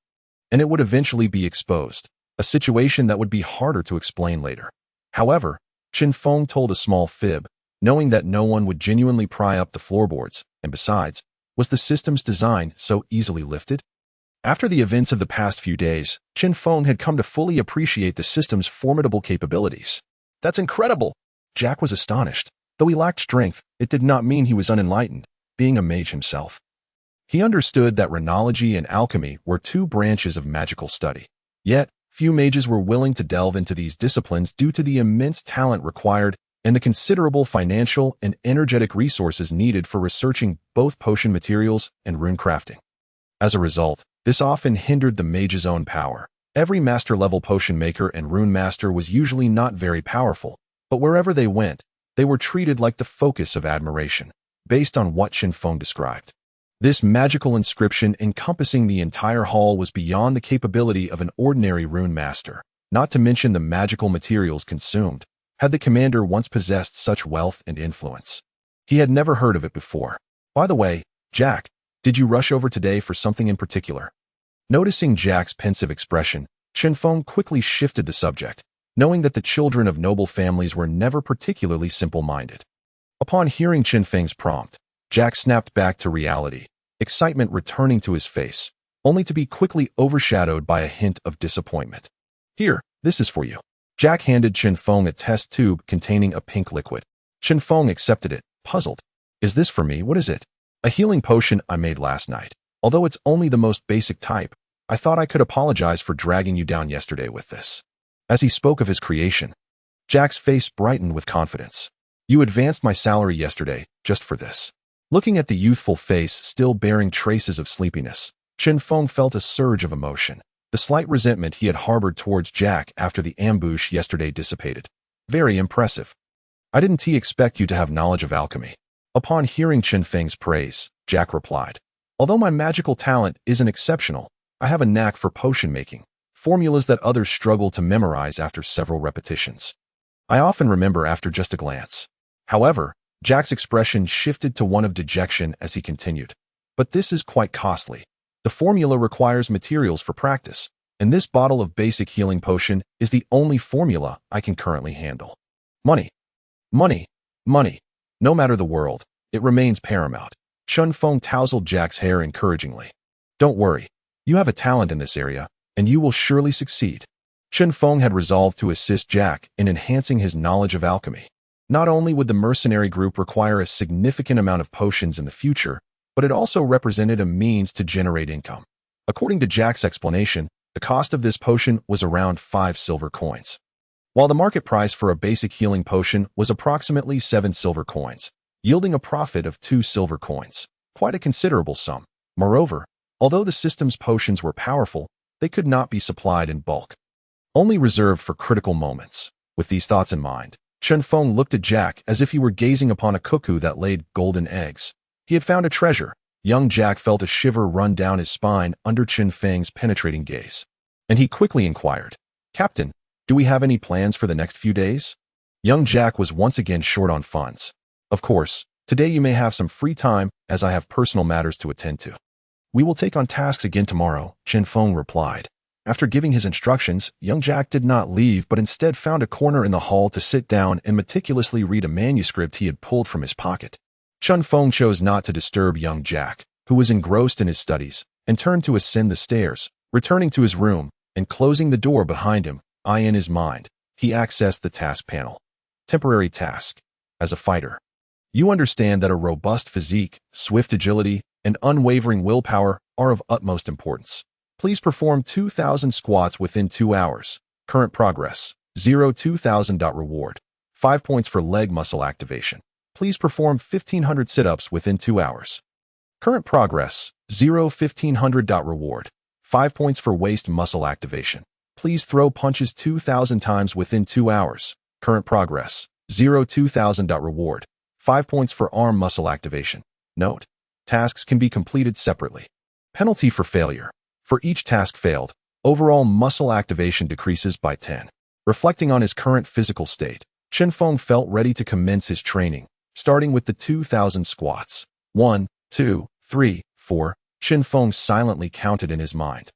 and it would eventually be exposed, a situation that would be harder to explain later. However, Chen Feng told a small fib, knowing that no one would genuinely pry up the floorboards, and besides, was the system's design so easily lifted? After the events of the past few days, Chen Feng had come to fully appreciate the system's formidable capabilities. That's incredible! Jack was astonished. Though he lacked strength, it did not mean he was unenlightened, being a mage himself. He understood that rhenology and alchemy were two branches of magical study. Yet, few mages were willing to delve into these disciplines due to the immense talent required and the considerable financial and energetic resources needed for researching both potion materials and rune crafting. As a result, this often hindered the mage's own power. Every master-level potion maker and rune master was usually not very powerful, but wherever they went, they were treated like the focus of admiration, based on what Chinfong described. This magical inscription encompassing the entire hall was beyond the capability of an ordinary rune master, not to mention the magical materials consumed. Had the commander once possessed such wealth and influence? He had never heard of it before. By the way, Jack, did you rush over today for something in particular? Noticing Jack's pensive expression, Chen Feng quickly shifted the subject, knowing that the children of noble families were never particularly simple-minded. Upon hearing Chen Feng's prompt, Jack snapped back to reality, excitement returning to his face, only to be quickly overshadowed by a hint of disappointment. Here, this is for you. Jack handed Chen Feng a test tube containing a pink liquid. Chen Feng accepted it, puzzled. Is this for me? What is it? A healing potion I made last night. Although it's only the most basic type, I thought I could apologize for dragging you down yesterday with this. As he spoke of his creation, Jack's face brightened with confidence. You advanced my salary yesterday, just for this. Looking at the youthful face still bearing traces of sleepiness, Chen Feng felt a surge of emotion. The slight resentment he had harbored towards Jack after the ambush yesterday dissipated. Very impressive. I didn't expect you to have knowledge of alchemy. Upon hearing Chen Feng's praise, Jack replied, although my magical talent isn't exceptional, I have a knack for potion making, formulas that others struggle to memorize after several repetitions. I often remember after just a glance. However, Jack's expression shifted to one of dejection as he continued. But this is quite costly. The formula requires materials for practice, and this bottle of basic healing potion is the only formula I can currently handle. Money. Money. Money. No matter the world, it remains paramount. Chen Feng tousled Jack's hair encouragingly. Don't worry. You have a talent in this area, and you will surely succeed. Chen Feng had resolved to assist Jack in enhancing his knowledge of alchemy. Not only would the mercenary group require a significant amount of potions in the future, but it also represented a means to generate income. According to Jack's explanation, the cost of this potion was around 5 silver coins, while the market price for a basic healing potion was approximately 7 silver coins, yielding a profit of 2 silver coins. Quite a considerable sum. Moreover, although the system's potions were powerful, they could not be supplied in bulk, only reserved for critical moments. With these thoughts in mind, Chen Feng looked at Jack as if he were gazing upon a cuckoo that laid golden eggs. He had found a treasure. Young Jack felt a shiver run down his spine under Chen Feng's penetrating gaze, and he quickly inquired, Captain, do we have any plans for the next few days? Young Jack was once again short on funds. Of course, today you may have some free time as I have personal matters to attend to. We will take on tasks again tomorrow, Chen Feng replied. After giving his instructions, young Jack did not leave but instead found a corner in the hall to sit down and meticulously read a manuscript he had pulled from his pocket. Chen Feng chose not to disturb young Jack, who was engrossed in his studies, and turned to ascend the stairs, returning to his room and closing the door behind him. In his mind, he accessed the task panel. Temporary task. As a fighter, you understand that a robust physique, swift agility, and unwavering willpower are of utmost importance. Please perform 2,000 squats within 2 hours. Current progress, 0-2,000. Reward, 5 points for leg muscle activation. Please perform 1,500 sit-ups within 2 hours. Current progress, 0-1,500. Reward, 5 points for waist muscle activation. Please throw punches 2,000 times within 2 hours. Current progress, 0-2,000. Reward, 5 points for arm muscle activation. Note: tasks can be completed separately. Penalty for failure. For each task failed, overall muscle activation decreases by 10. Reflecting on his current physical state, Chen Feng felt ready to commence his training, starting with the 2,000 squats. 1, 2, 3, 4. Chen Feng silently counted in his mind,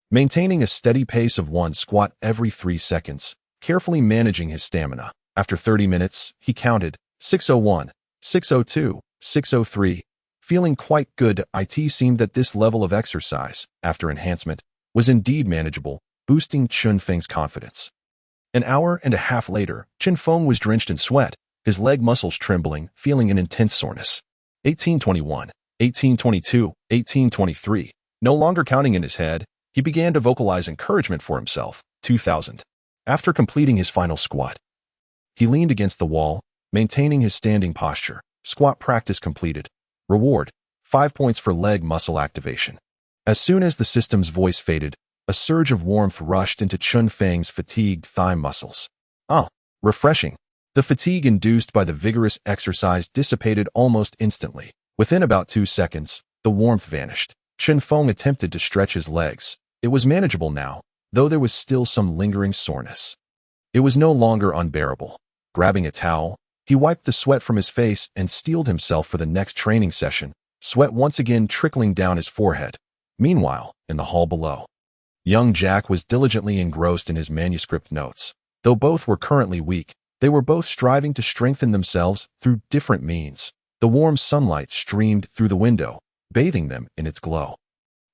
maintaining a steady pace of 1 squat every 3 seconds, carefully managing his stamina. After 30 minutes, he counted 601, 602, 603. Feeling quite good, it seemed that this level of exercise, after enhancement, was indeed manageable, boosting Chen Feng's confidence. An hour and a half later, Chen Feng was drenched in sweat, his leg muscles trembling, feeling an intense soreness. 1821, 1822, 1823. No longer counting in his head, he began to vocalize encouragement for himself. 2,000. After completing his final squat, he leaned against the wall, maintaining his standing posture. Squat practice completed. Reward, 5 points for leg muscle activation. As soon as the system's voice faded, a surge of warmth rushed into Chen Feng's fatigued thigh muscles. Refreshing. The fatigue induced by the vigorous exercise dissipated almost instantly. Within about 2 seconds, The warmth vanished. Chen Feng attempted to stretch his legs. It was manageable now, though there was still some lingering soreness. It was no longer unbearable. Grabbing a towel, he wiped the sweat from his face and steeled himself for the next training session, sweat once again trickling down his forehead. Meanwhile, in the hall below, young Jack was diligently engrossed in his manuscript notes. Though both were currently weak, they were both striving to strengthen themselves through different means. The warm sunlight streamed through the window, bathing them in its glow.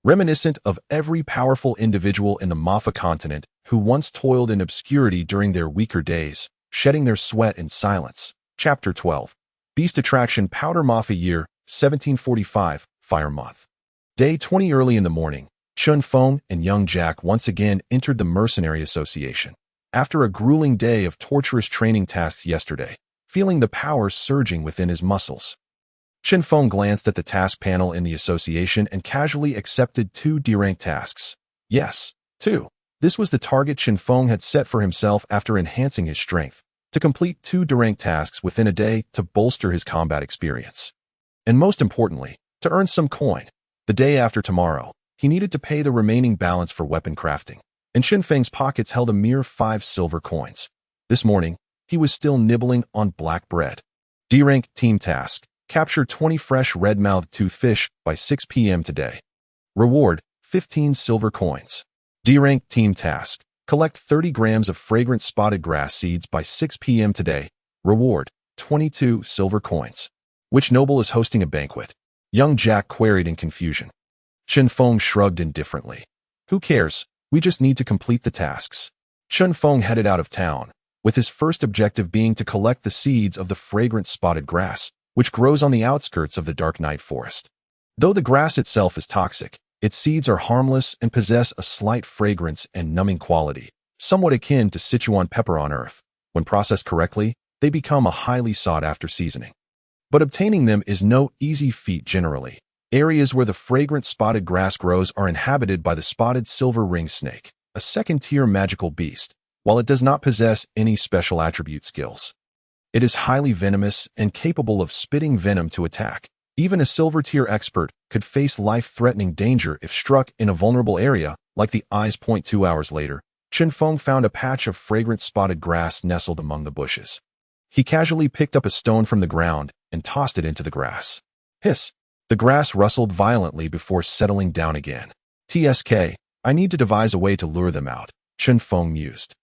Reminiscent of every powerful individual in the Mafa continent who once toiled in obscurity during their weaker days, shedding their sweat in silence. Chapter 12. Beast Attraction Powder Mafa Year, 1745, Fire Month. Day 20. Early in the morning, Chen Feng and young Jack once again entered the Mercenary Association. After a grueling day of torturous training tasks yesterday, feeling the power surging within his muscles, Chen Feng glanced at the task panel in the association and casually accepted 2 D-rank tasks. Yes, 2. This was the target Chen Feng had set for himself after enhancing his strength, to complete 2 D-rank tasks within a day to bolster his combat experience. And most importantly, to earn some coin. The day after tomorrow, he needed to pay the remaining balance for weapon crafting, and Chen Feng's pockets held a mere 5 silver coins. This morning, he was still nibbling on black bread. D-rank team task. Capture 20 fresh red-mouthed toothfish by 6 p.m. today. Reward, 15 silver coins. D-rank team task. Collect 30 grams of fragrant spotted grass seeds by 6 p.m. today. Reward, 22 silver coins. Which noble is hosting a banquet? Young Jack queried in confusion. Chen Feng shrugged indifferently. Who cares? We just need to complete the tasks. Chen Feng headed out of town, with his first objective being to collect the seeds of the fragrant spotted grass, which grows on the outskirts of the Dark Night Forest. Though the grass itself is toxic, its seeds are harmless and possess a slight fragrance and numbing quality, somewhat akin to Sichuan pepper on Earth. When processed correctly, they become a highly sought-after seasoning. But obtaining them is no easy feat generally. Areas where the fragrant spotted grass grows are inhabited by the spotted silver ring snake, a second-tier magical beast, while it does not possess any special attribute skills. It is highly venomous and capable of spitting venom to attack. Even a silver-tier expert could face life-threatening danger if struck in a vulnerable area, like the eyes. 2 hours later, Chen Feng found a patch of fragrant spotted grass nestled among the bushes. He casually picked up a stone from the ground and tossed it into the grass. Hiss! The grass rustled violently before settling down again. TSK, I need to devise a way to lure them out, Chen Feng mused.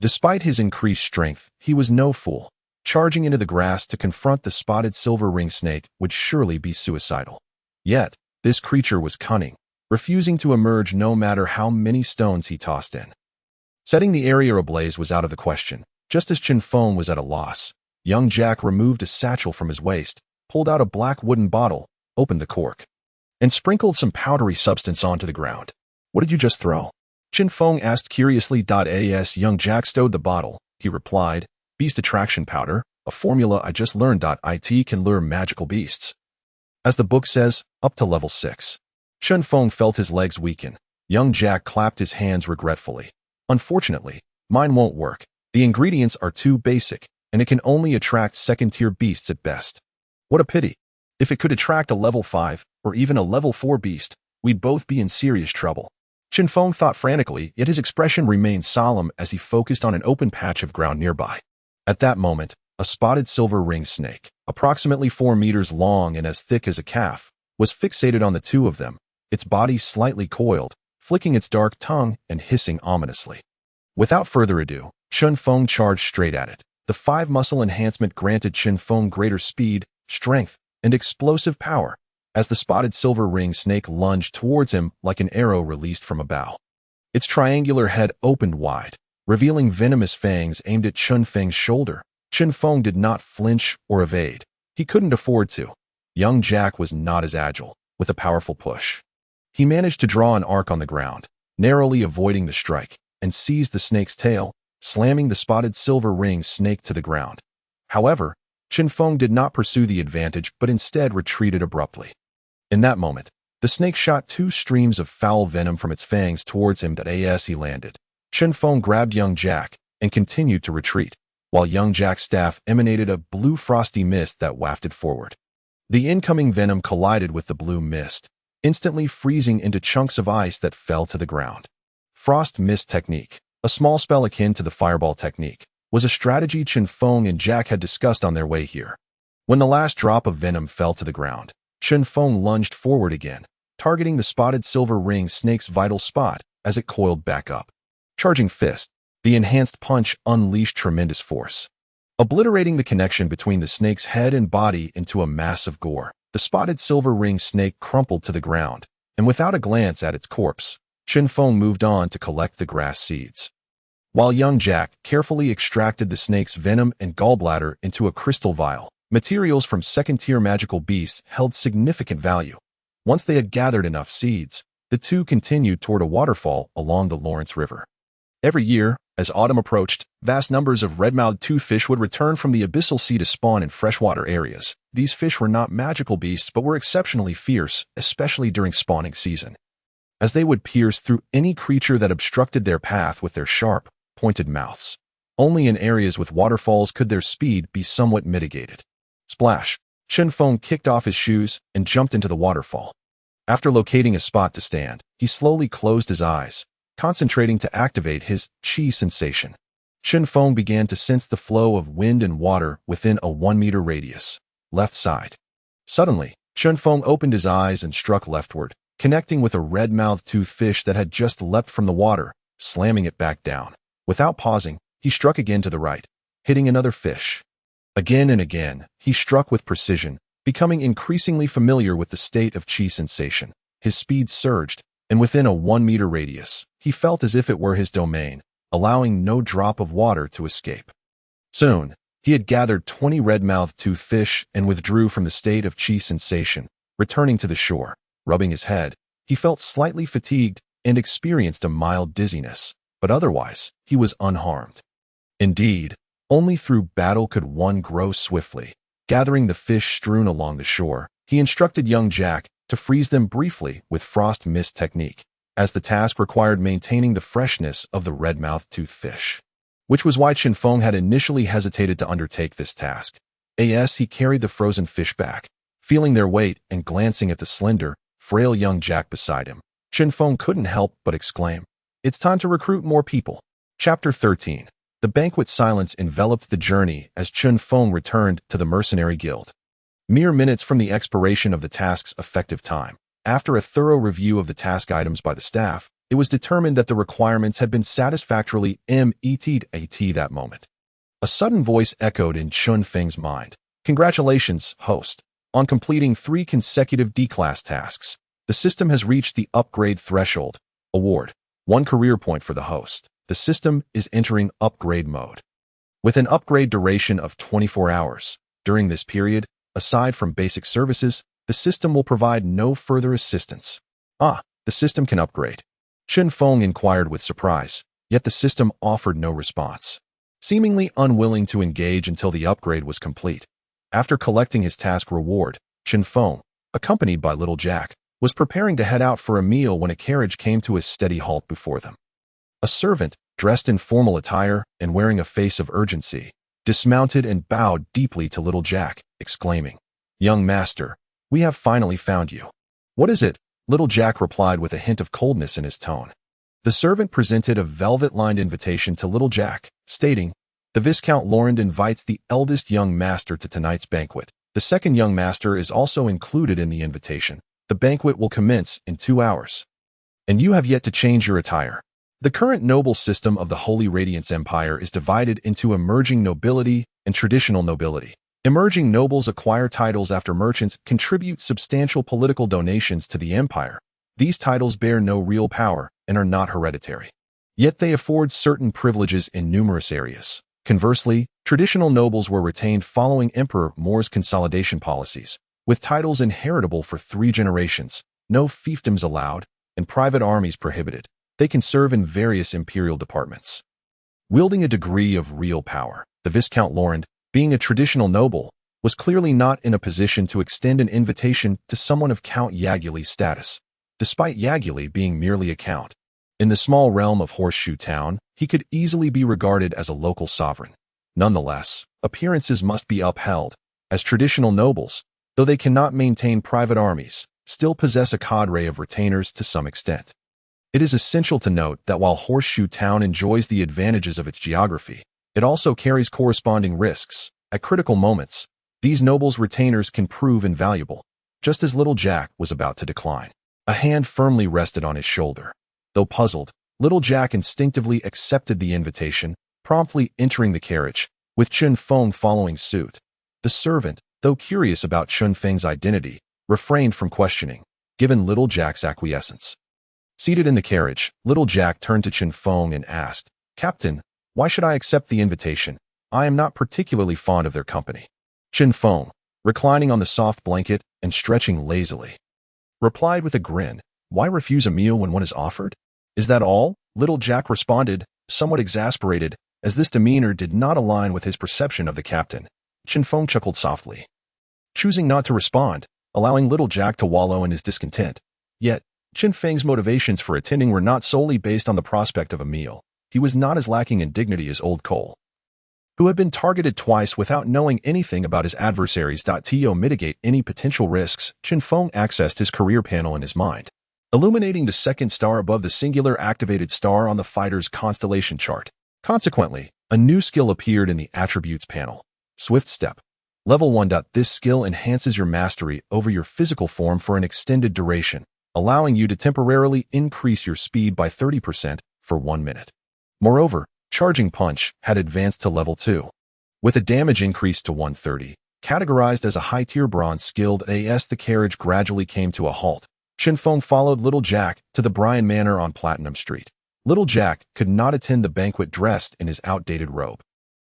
Despite his increased strength, he was no fool. Charging into the grass to confront the spotted silver ring snake would surely be suicidal. Yet, this creature was cunning, refusing to emerge no matter how many stones he tossed in. Setting the area ablaze was out of the question. Just as Chen Feng was at a loss, young Jack removed a satchel from his waist, pulled out a black wooden bottle, opened the cork, and sprinkled some powdery substance onto the ground. What did you just throw? Chen Feng asked curiously. As young Jack stowed the bottle, he replied, Beast Attraction Powder, a formula I just learned. It can lure magical beasts. As the book says, up to level 6. Chen Feng felt his legs weaken. Young Jack clapped his hands regretfully. Unfortunately, mine won't work. The ingredients are too basic, and it can only attract second-tier beasts at best. What a pity. If it could attract a level 5, or even a level 4 beast, we'd both be in serious trouble. Chen Feng thought frantically, yet his expression remained solemn as he focused on an open patch of ground nearby. At that moment, a spotted silver ring snake, approximately 4 meters long and as thick as a calf, was fixated on the two of them, its body slightly coiled, flicking its dark tongue and hissing ominously. Without further ado, Chen Feng charged straight at it. The 5 muscle enhancement granted Chen Feng greater speed, strength, and explosive power, as the spotted silver ring snake lunged towards him like an arrow released from a bow. Its triangular head opened wide, revealing venomous fangs aimed at Chen Feng's shoulder. Chen Feng did not flinch or evade. He couldn't afford to. Young Jack was not as agile. With a powerful push, he managed to draw an arc on the ground, narrowly avoiding the strike, and seized the snake's tail, slamming the spotted silver ring snake to the ground. However, Chen Feng did not pursue the advantage but instead retreated abruptly. In that moment, the snake shot 2 streams of foul venom from its fangs towards him. As he landed, Chen Feng grabbed young Jack and continued to retreat, while young Jack's staff emanated a blue frosty mist that wafted forward. The incoming venom collided with the blue mist, instantly freezing into chunks of ice that fell to the ground. Frost Mist Technique, a small spell akin to the Fireball Technique, was a strategy Chen Feng and Jack had discussed on their way here. When the last drop of venom fell to the ground, Chen Feng lunged forward again, targeting the spotted silver ring snake's vital spot as it coiled back up. Charging Fist, the enhanced punch unleashed tremendous force, obliterating the connection between the snake's head and body into a mass of gore. The spotted silver ring snake crumpled to the ground, and without a glance at its corpse, Chen Feng moved on to collect the grass seeds. While young Jack carefully extracted the snake's venom and gallbladder into a crystal vial, materials from second-tier magical beasts held significant value. Once they had gathered enough seeds, the two continued toward a waterfall along the Lawrence River. Every year, as autumn approached, vast numbers of red-mouthed toothfish would return from the abyssal sea to spawn in freshwater areas. These fish were not magical beasts but were exceptionally fierce, especially during spawning season, as they would pierce through any creature that obstructed their path with their sharp, pointed mouths. Only in areas with waterfalls could their speed be somewhat mitigated. Splash! Chen Feng kicked off his shoes and jumped into the waterfall. After locating a spot to stand, he slowly closed his eyes, concentrating to activate his chi sensation. Chen Feng began to sense the flow of wind and water within a 1-meter radius. Left side. Suddenly, Chen Feng opened his eyes and struck leftward, connecting with a red-mouthed toothfish that had just leapt from the water, slamming it back down. Without pausing, he struck again to the right, hitting another fish. Again and again, he struck with precision, becoming increasingly familiar with the state of chi sensation. His speed surged, and within a 1-meter radius, he felt as if it were his domain, allowing no drop of water to escape. Soon, he had gathered 20 red-mouthed toothfish and withdrew from the state of chi sensation, returning to the shore. Rubbing his head, he felt slightly fatigued and experienced a mild dizziness, but otherwise, he was unharmed. Indeed, only through battle could one grow swiftly. Gathering the fish strewn along the shore, he instructed young Jack to freeze them briefly with Frost Mist Technique, as the task required maintaining the freshness of the red-mouthed toothfish, which was why Chen Feng had initially hesitated to undertake this task. As he carried the frozen fish back, feeling their weight and glancing at the slender, frail young Jack beside him, Chen Feng couldn't help but exclaim, "It's time to recruit more people." Chapter 13. The banquet silence enveloped the journey as Chen Feng returned to the Mercenary Guild. Mere minutes from the expiration of the task's effective time, after a thorough review of the task items by the staff, it was determined that the requirements had been satisfactorily met at that moment. A sudden voice echoed in Chen Feng's mind. "Congratulations, host. On completing 3 consecutive D-class tasks, the system has reached the upgrade threshold. Award. 1 career point for the host. The system is entering upgrade mode. With an upgrade duration of 24 hours. During this period, aside from basic services, the system will provide no further assistance." "Ah, the system can upgrade?" Chen Feng inquired with surprise, yet the system offered no response. Seemingly unwilling to engage until the upgrade was complete, after collecting his task reward, Chen Feng, accompanied by little Jack, was preparing to head out for a meal when a carriage came to a steady halt before them. A servant, dressed in formal attire and wearing a face of urgency, dismounted and bowed deeply to little Jack, exclaiming, "Young master, we have finally found you." "What is it?" Little Jack replied with a hint of coldness in his tone. The servant presented a velvet-lined invitation to little Jack, stating, "The Viscount Laurent invites the eldest young master to tonight's banquet. The second young master is also included in the invitation. The banquet will commence in 2 hours. And you have yet to change your attire." The current noble system of the Holy Radiance Empire is divided into emerging nobility and traditional nobility. Emerging nobles acquire titles after merchants contribute substantial political donations to the empire. These titles bear no real power and are not hereditary. Yet they afford certain privileges in numerous areas. Conversely, traditional nobles were retained following Emperor Moore's consolidation policies, with titles inheritable for 3 generations, no fiefdoms allowed, and private armies prohibited. They can serve in various imperial departments. Wielding a degree of real power, the Viscount Laurent, being a traditional noble, was clearly not in a position to extend an invitation to someone of Count Yaguli's status, despite Yaguli being merely a count. In the small realm of Horseshoe Town, he could easily be regarded as a local sovereign. Nonetheless, appearances must be upheld. As traditional nobles, though they cannot maintain private armies, still possess a cadre of retainers to some extent. It is essential to note that while Horseshoe Town enjoys the advantages of its geography, it also carries corresponding risks. At critical moments, these nobles' retainers can prove invaluable, just as Little Jack was about to decline. A hand firmly rested on his shoulder. Though puzzled, Little Jack instinctively accepted the invitation, promptly entering the carriage, with Chen Feng following suit. The servant, though curious about Chen Feng's identity, refrained from questioning, given Little Jack's acquiescence. Seated in the carriage, Little Jack turned to Chen Feng and asked, "Captain, why should I accept the invitation? I am not particularly fond of their company." Chen Feng, reclining on the soft blanket and stretching lazily, replied with a grin, "Why refuse a meal when one is offered?" "Is that all?" Little Jack responded, somewhat exasperated, as this demeanor did not align with his perception of the captain. Chen Feng chuckled softly, choosing not to respond, allowing Little Jack to wallow in his discontent. Yet, Chen Feng's motivations for attending were not solely based on the prospect of a meal. He was not as lacking in dignity as Old Cole, who had been targeted twice without knowing anything about his adversaries. To mitigate any potential risks, Chen Feng accessed his career panel in his mind, illuminating the second star above the singular activated star on the fighter's constellation chart. Consequently, a new skill appeared in the Attributes panel. Swift Step. Level 1. This skill enhances your mastery over your physical form for an extended duration, allowing you to temporarily increase your speed by 30% for 1 minute. Moreover, Charging Punch had advanced to level 2, with a damage increase to 130. Categorized as a high-tier bronze skilled AS, the carriage gradually came to a halt. Chen Feng followed Little Jack to the Bryan Manor on Platinum Street. Little Jack could not attend the banquet dressed in his outdated robe,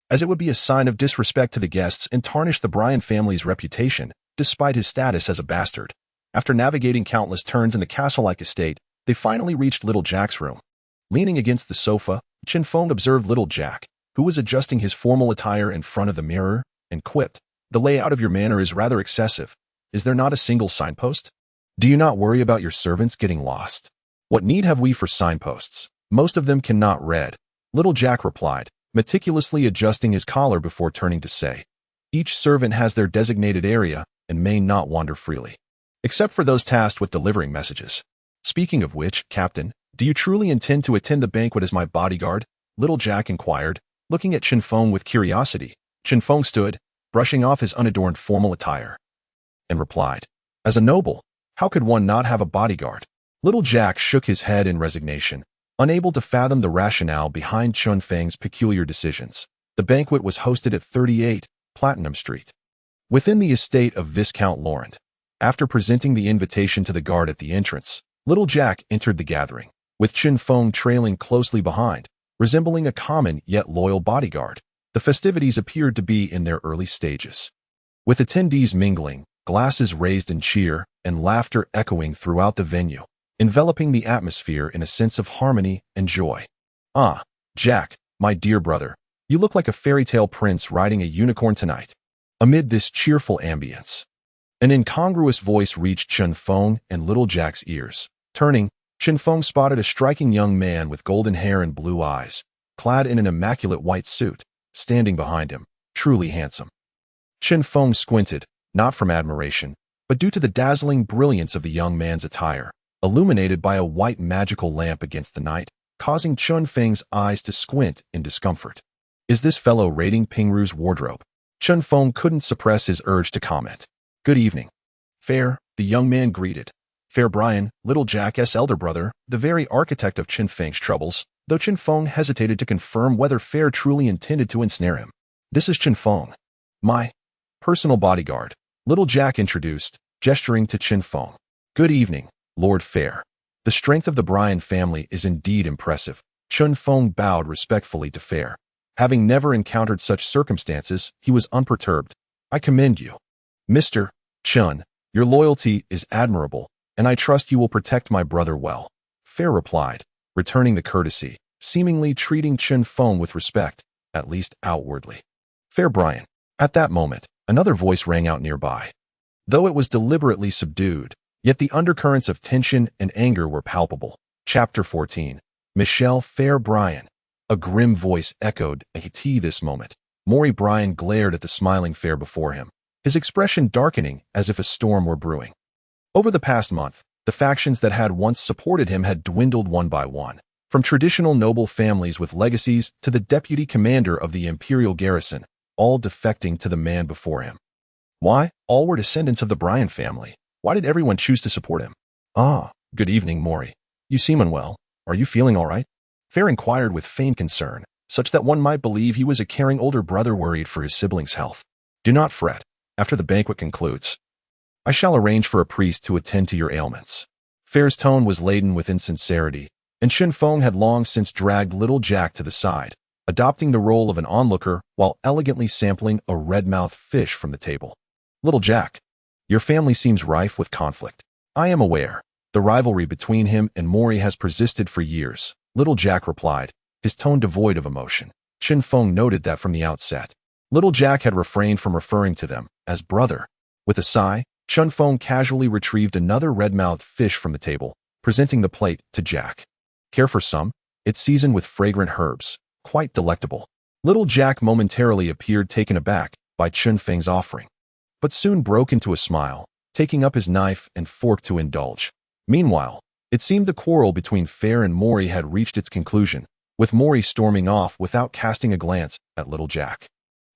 as it would be a sign of disrespect to the guests and tarnish the Bryan family's reputation, despite his status as a bastard. After navigating countless turns in the castle-like estate, they finally reached Little Jack's room. Leaning against the sofa, Chen Feng observed Little Jack, who was adjusting his formal attire in front of the mirror, and quipped, "The layout of your manor is rather excessive. Is there not a single signpost? Do you not worry about your servants getting lost?" "What need have we for signposts? Most of them cannot read," Little Jack replied, meticulously adjusting his collar before turning to say, "Each servant has their designated area and may not wander freely, except for those tasked with delivering messages." "Speaking of which, Captain, do you truly intend to attend the banquet as my bodyguard?" Little Jack inquired, looking at Chen Feng with curiosity. Chen Feng stood, brushing off his unadorned formal attire, and replied, "As a noble, how could one not have a bodyguard?" Little Jack shook his head in resignation, unable to fathom the rationale behind Chen Feng's peculiar decisions. The banquet was hosted at 38 Platinum Street, within the estate of Viscount Laurent. After presenting the invitation to the guard at the entrance, Little Jack entered the gathering, with Chen Feng trailing closely behind, resembling a common yet loyal bodyguard. The festivities appeared to be in their early stages, with attendees mingling, glasses raised in cheer, and laughter echoing throughout the venue, enveloping the atmosphere in a sense of harmony and joy. "Ah, Jack, my dear brother, you look like a fairy tale prince riding a unicorn tonight." Amid this cheerful ambience, an incongruous voice reached Chen Feng and Little Jack's ears. Turning, Chen Feng spotted a striking young man with golden hair and blue eyes, clad in an immaculate white suit, standing behind him, truly handsome. Chen Feng squinted, not from admiration, but due to the dazzling brilliance of the young man's attire, illuminated by a white magical lamp against the night, causing Chen Feng's eyes to squint in discomfort. "Is this fellow raiding Pingru's wardrobe?" Chen Feng couldn't suppress his urge to comment. "Good evening, Fair," the young man greeted. Fair Brian, Little Jack's elder brother, the very architect of Chen Feng's troubles, though Chen Feng hesitated to confirm whether Fair truly intended to ensnare him. "This is Chen Feng, my personal bodyguard," Little Jack introduced, gesturing to Chen Feng. "Good evening, Lord Fair. The strength of the Bryan family is indeed impressive." Chen Feng bowed respectfully to Fair. Having never encountered such circumstances, he was unperturbed. "I commend you, Mr. Chen. Your loyalty is admirable, and I trust you will protect my brother well," Fair replied, returning the courtesy, seemingly treating Chen Feng with respect, at least outwardly. "Fair Brian." At that moment, another voice rang out nearby. Though it was deliberately subdued, yet the undercurrents of tension and anger were palpable. Chapter 14. Michelle Fair Brian. A grim voice echoed at this moment. Maury Bryan glared at the smiling Fair before him, his expression darkening as if a storm were brewing. Over the past month, the factions that had once supported him had dwindled one by one, from traditional noble families with legacies to the deputy commander of the imperial garrison, all defecting to the man before him. Why? All were descendants of the Bryan family. Why did everyone choose to support him? Ah, good evening, Mori. You seem unwell. Are you feeling all right? Fair inquired with feigned concern, such that one might believe he was a caring older brother worried for his siblings' health. Do not fret. After the banquet concludes, I shall arrange for a priest to attend to your ailments. Fair's tone was laden with insincerity, and Chen Feng had long since dragged little Jack to the side, adopting the role of an onlooker while elegantly sampling a red-mouthed fish from the table. Little Jack, your family seems rife with conflict. I am aware. The rivalry between him and Mori has persisted for years, Little Jack replied, his tone devoid of emotion. Chen Feng noted that from the outset. Little Jack had refrained from referring to them as brother. With a sigh, Chen Feng casually retrieved another red-mouthed fish from the table, presenting the plate to Jack. Care for some? It's seasoned with fragrant herbs, quite delectable. Little Jack momentarily appeared taken aback by Chen Feng's offering, but soon broke into a smile, taking up his knife and fork to indulge. Meanwhile, it seemed the quarrel between Fair and Mori had reached its conclusion, with Mori storming off without casting a glance at Little Jack.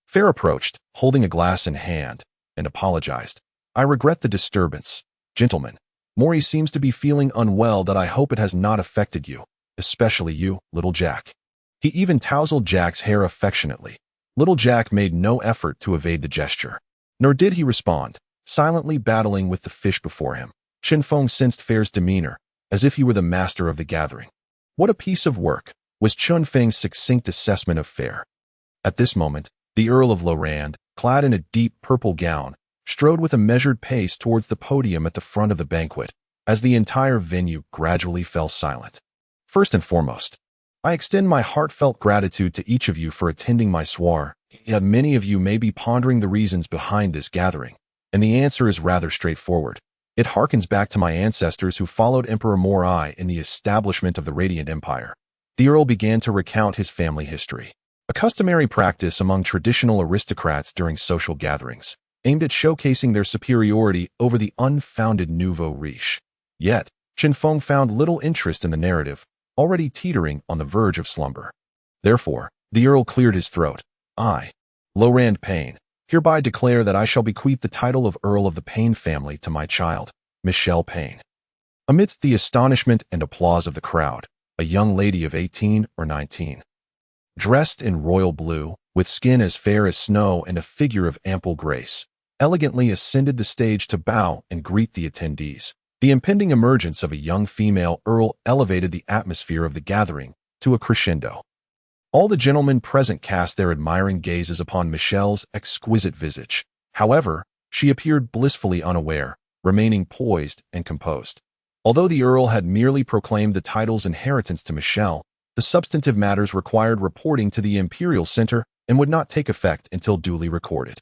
Fair approached, holding a glass in hand, and apologized. I regret the disturbance. Gentlemen, Mori seems to be feeling unwell that I hope it has not affected you, especially you, Little Jack. He even tousled Jack's hair affectionately. Little Jack made no effort to evade the gesture. Nor did he respond, silently battling with the fish before him. Chinfong sensed Fair's demeanor, as if he were the master of the gathering. What a piece of work, was Chen Feng's succinct assessment of Fair. At this moment, the Earl of Lorand, clad in a deep purple gown, strode with a measured pace towards the podium at the front of the banquet, as the entire venue gradually fell silent. First and foremost, I extend my heartfelt gratitude to each of you for attending my soiree. Yet many of you may be pondering the reasons behind this gathering, and the answer is rather straightforward. It harkens back to my ancestors who followed Emperor Morai in the establishment of the Radiant Empire. The Earl began to recount his family history, a customary practice among traditional aristocrats during social gatherings, aimed at showcasing their superiority over the unfounded nouveau riche. Yet, Chinfong found little interest in the narrative, already teetering on the verge of slumber. Therefore, the Earl cleared his throat. I, Lorand Payne, hereby declare that I shall bequeath the title of Earl of the Payne family to my child, Michelle Payne. Amidst the astonishment and applause of the crowd, a young lady of 18 or 19, dressed in royal blue, with skin as fair as snow and a figure of ample grace, elegantly ascended the stage to bow and greet the attendees. The impending emergence of a young female earl elevated the atmosphere of the gathering to a crescendo. All the gentlemen present cast their admiring gazes upon Michelle's exquisite visage. However, she appeared blissfully unaware, remaining poised and composed. Although the Earl had merely proclaimed the title's inheritance to Michelle, the substantive matters required reporting to the Imperial Center and would not take effect until duly recorded.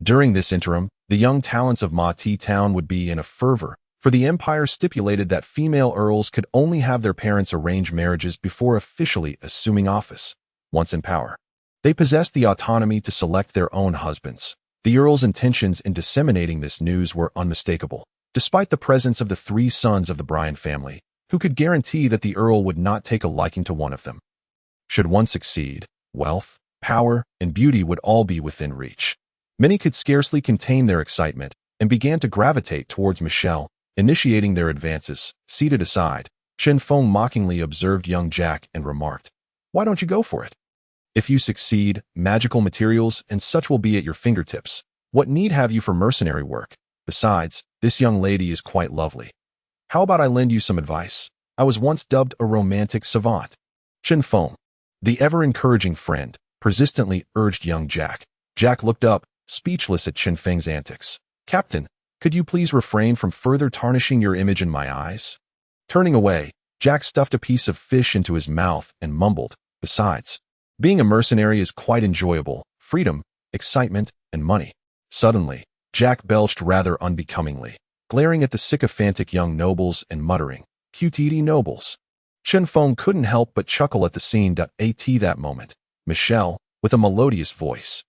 During this interim, the young talents of Mati Town would be in a fervor, for the Empire stipulated that female earls could only have their parents arrange marriages before officially assuming office. Once in power, they possessed the autonomy to select their own husbands. The Earl's intentions in disseminating this news were unmistakable, despite the presence of the 3 sons of the Bryan family, who could guarantee that the Earl would not take a liking to one of them. Should one succeed, wealth, power, and beauty would all be within reach. Many could scarcely contain their excitement and began to gravitate towards Michelle, initiating their advances. Seated aside, Chen Feng mockingly observed young Jack and remarked, "Why don't you go for it? If you succeed, magical materials and such will be at your fingertips. What need have you for mercenary work? Besides, this young lady is quite lovely. How about I lend you some advice? I was once dubbed a romantic savant." Chen Feng, the ever-encouraging friend, persistently urged young Jack. Jack looked up, speechless at Chen Feng's antics. "Captain, could you please refrain from further tarnishing your image in my eyes?" Turning away, Jack stuffed a piece of fish into his mouth and mumbled, "Besides, being a mercenary is quite enjoyable, freedom, excitement, and money." Suddenly, Jack belched rather unbecomingly, glaring at the sycophantic young nobles and muttering, "QTD nobles." Chen Feng couldn't help but chuckle at the scene. At that moment, Michelle, with a melodious voice,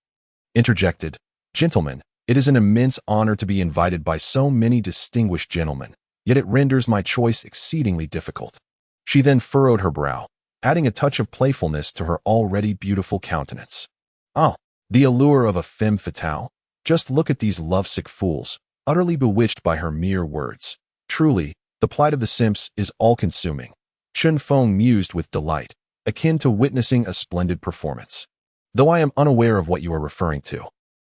interjected, "Gentlemen, It is an immense honor to be invited by so many distinguished gentlemen, yet it renders my choice exceedingly difficult." She then furrowed her brow, adding a touch of playfulness to her already beautiful countenance. "Oh, the allure of a femme fatale? Just look at these lovesick fools, utterly bewitched by her mere words. Truly, the plight of the simps is all-consuming." Chen Feng mused with delight, akin to witnessing a splendid performance. "Though I am unaware of what you are referring to.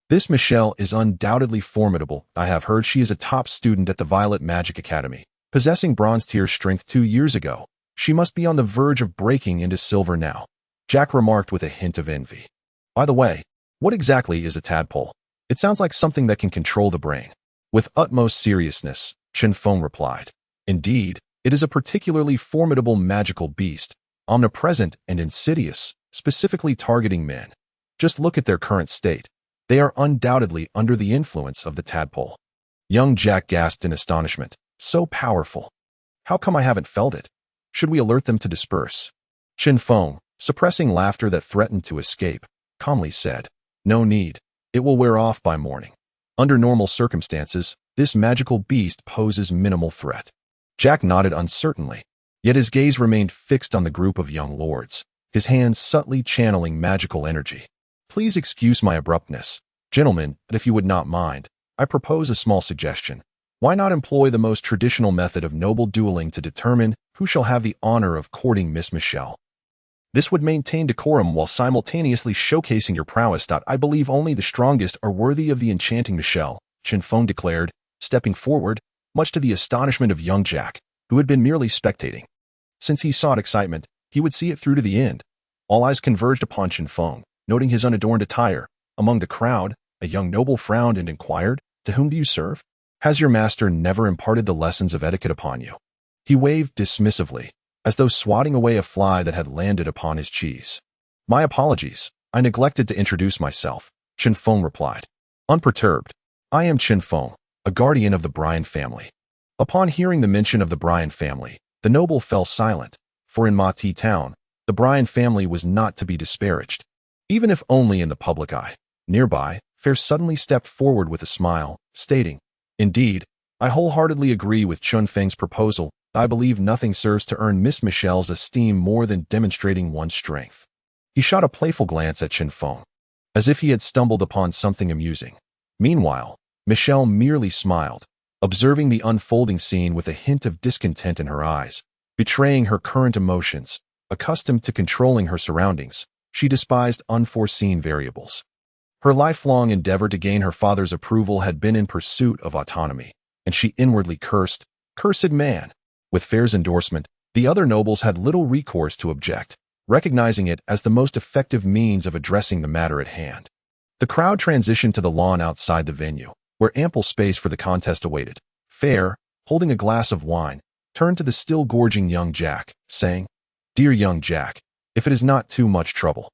This Michelle is undoubtedly formidable. I have heard she is a top student at the Violet Magic Academy, possessing bronze-tier strength 2 years ago. She must be on the verge of breaking into silver now," Jack remarked with a hint of envy. "By the way, what exactly is a tadpole? It sounds like something that can control the brain." With utmost seriousness, Chen Feng replied, "Indeed, it is a particularly formidable magical beast, omnipresent and insidious, specifically targeting men. Just look at their current state. They are undoubtedly under the influence of the tadpole." Young Jack gasped in astonishment. "So powerful. How come I haven't felt it? Should we alert them to disperse?" Chen Feng, suppressing laughter that threatened to escape, calmly said, "No need. It will wear off by morning. Under normal circumstances, this magical beast poses minimal threat." Jack nodded uncertainly, yet his gaze remained fixed on the group of young lords, his hands subtly channeling magical energy. "Please excuse my abruptness, gentlemen, but if you would not mind, I propose a small suggestion. Why not employ the most traditional method of noble dueling to determine who shall have the honor of courting Miss Michelle? This would maintain decorum while simultaneously showcasing your prowess. I believe only the strongest are worthy of the enchanting Michelle," Chen Feng declared, stepping forward, much to the astonishment of young Jack, who had been merely spectating. Since he sought excitement, he would see it through to the end. All eyes converged upon Chen Feng, noting his unadorned attire. Among the crowd, a young noble frowned and inquired, "To whom do you serve? Has your master never imparted the lessons of etiquette upon you?" He waved dismissively, as though swatting away a fly that had landed upon his cheese. "My apologies. I neglected to introduce myself," Chen Feng replied. Unperturbed, "I am Chen Feng, a guardian of the Bryan family." Upon hearing the mention of the Bryan family, the noble fell silent, for in Mightiest town, the Bryan family was not to be disparaged, even if only in the public eye. Nearby, Fair suddenly stepped forward with a smile, stating, "Indeed, I wholeheartedly agree with Chen Feng's proposal. I believe nothing serves to earn Miss Michelle's esteem more than demonstrating one's strength." He shot a playful glance at Chen Feng, as if he had stumbled upon something amusing. Meanwhile, Michelle merely smiled, observing the unfolding scene with a hint of discontent in her eyes, betraying her current emotions. Accustomed to controlling her surroundings, she despised unforeseen variables. Her lifelong endeavor to gain her father's approval had been in pursuit of autonomy, and she inwardly cursed, "Cursed man." With Fair's endorsement, the other nobles had little recourse to object, recognizing it as the most effective means of addressing the matter at hand. The crowd transitioned to the lawn outside the venue, where ample space for the contest awaited. Fair, holding a glass of wine, turned to the still gorging young Jack, saying, "Dear young Jack, if it is not too much trouble,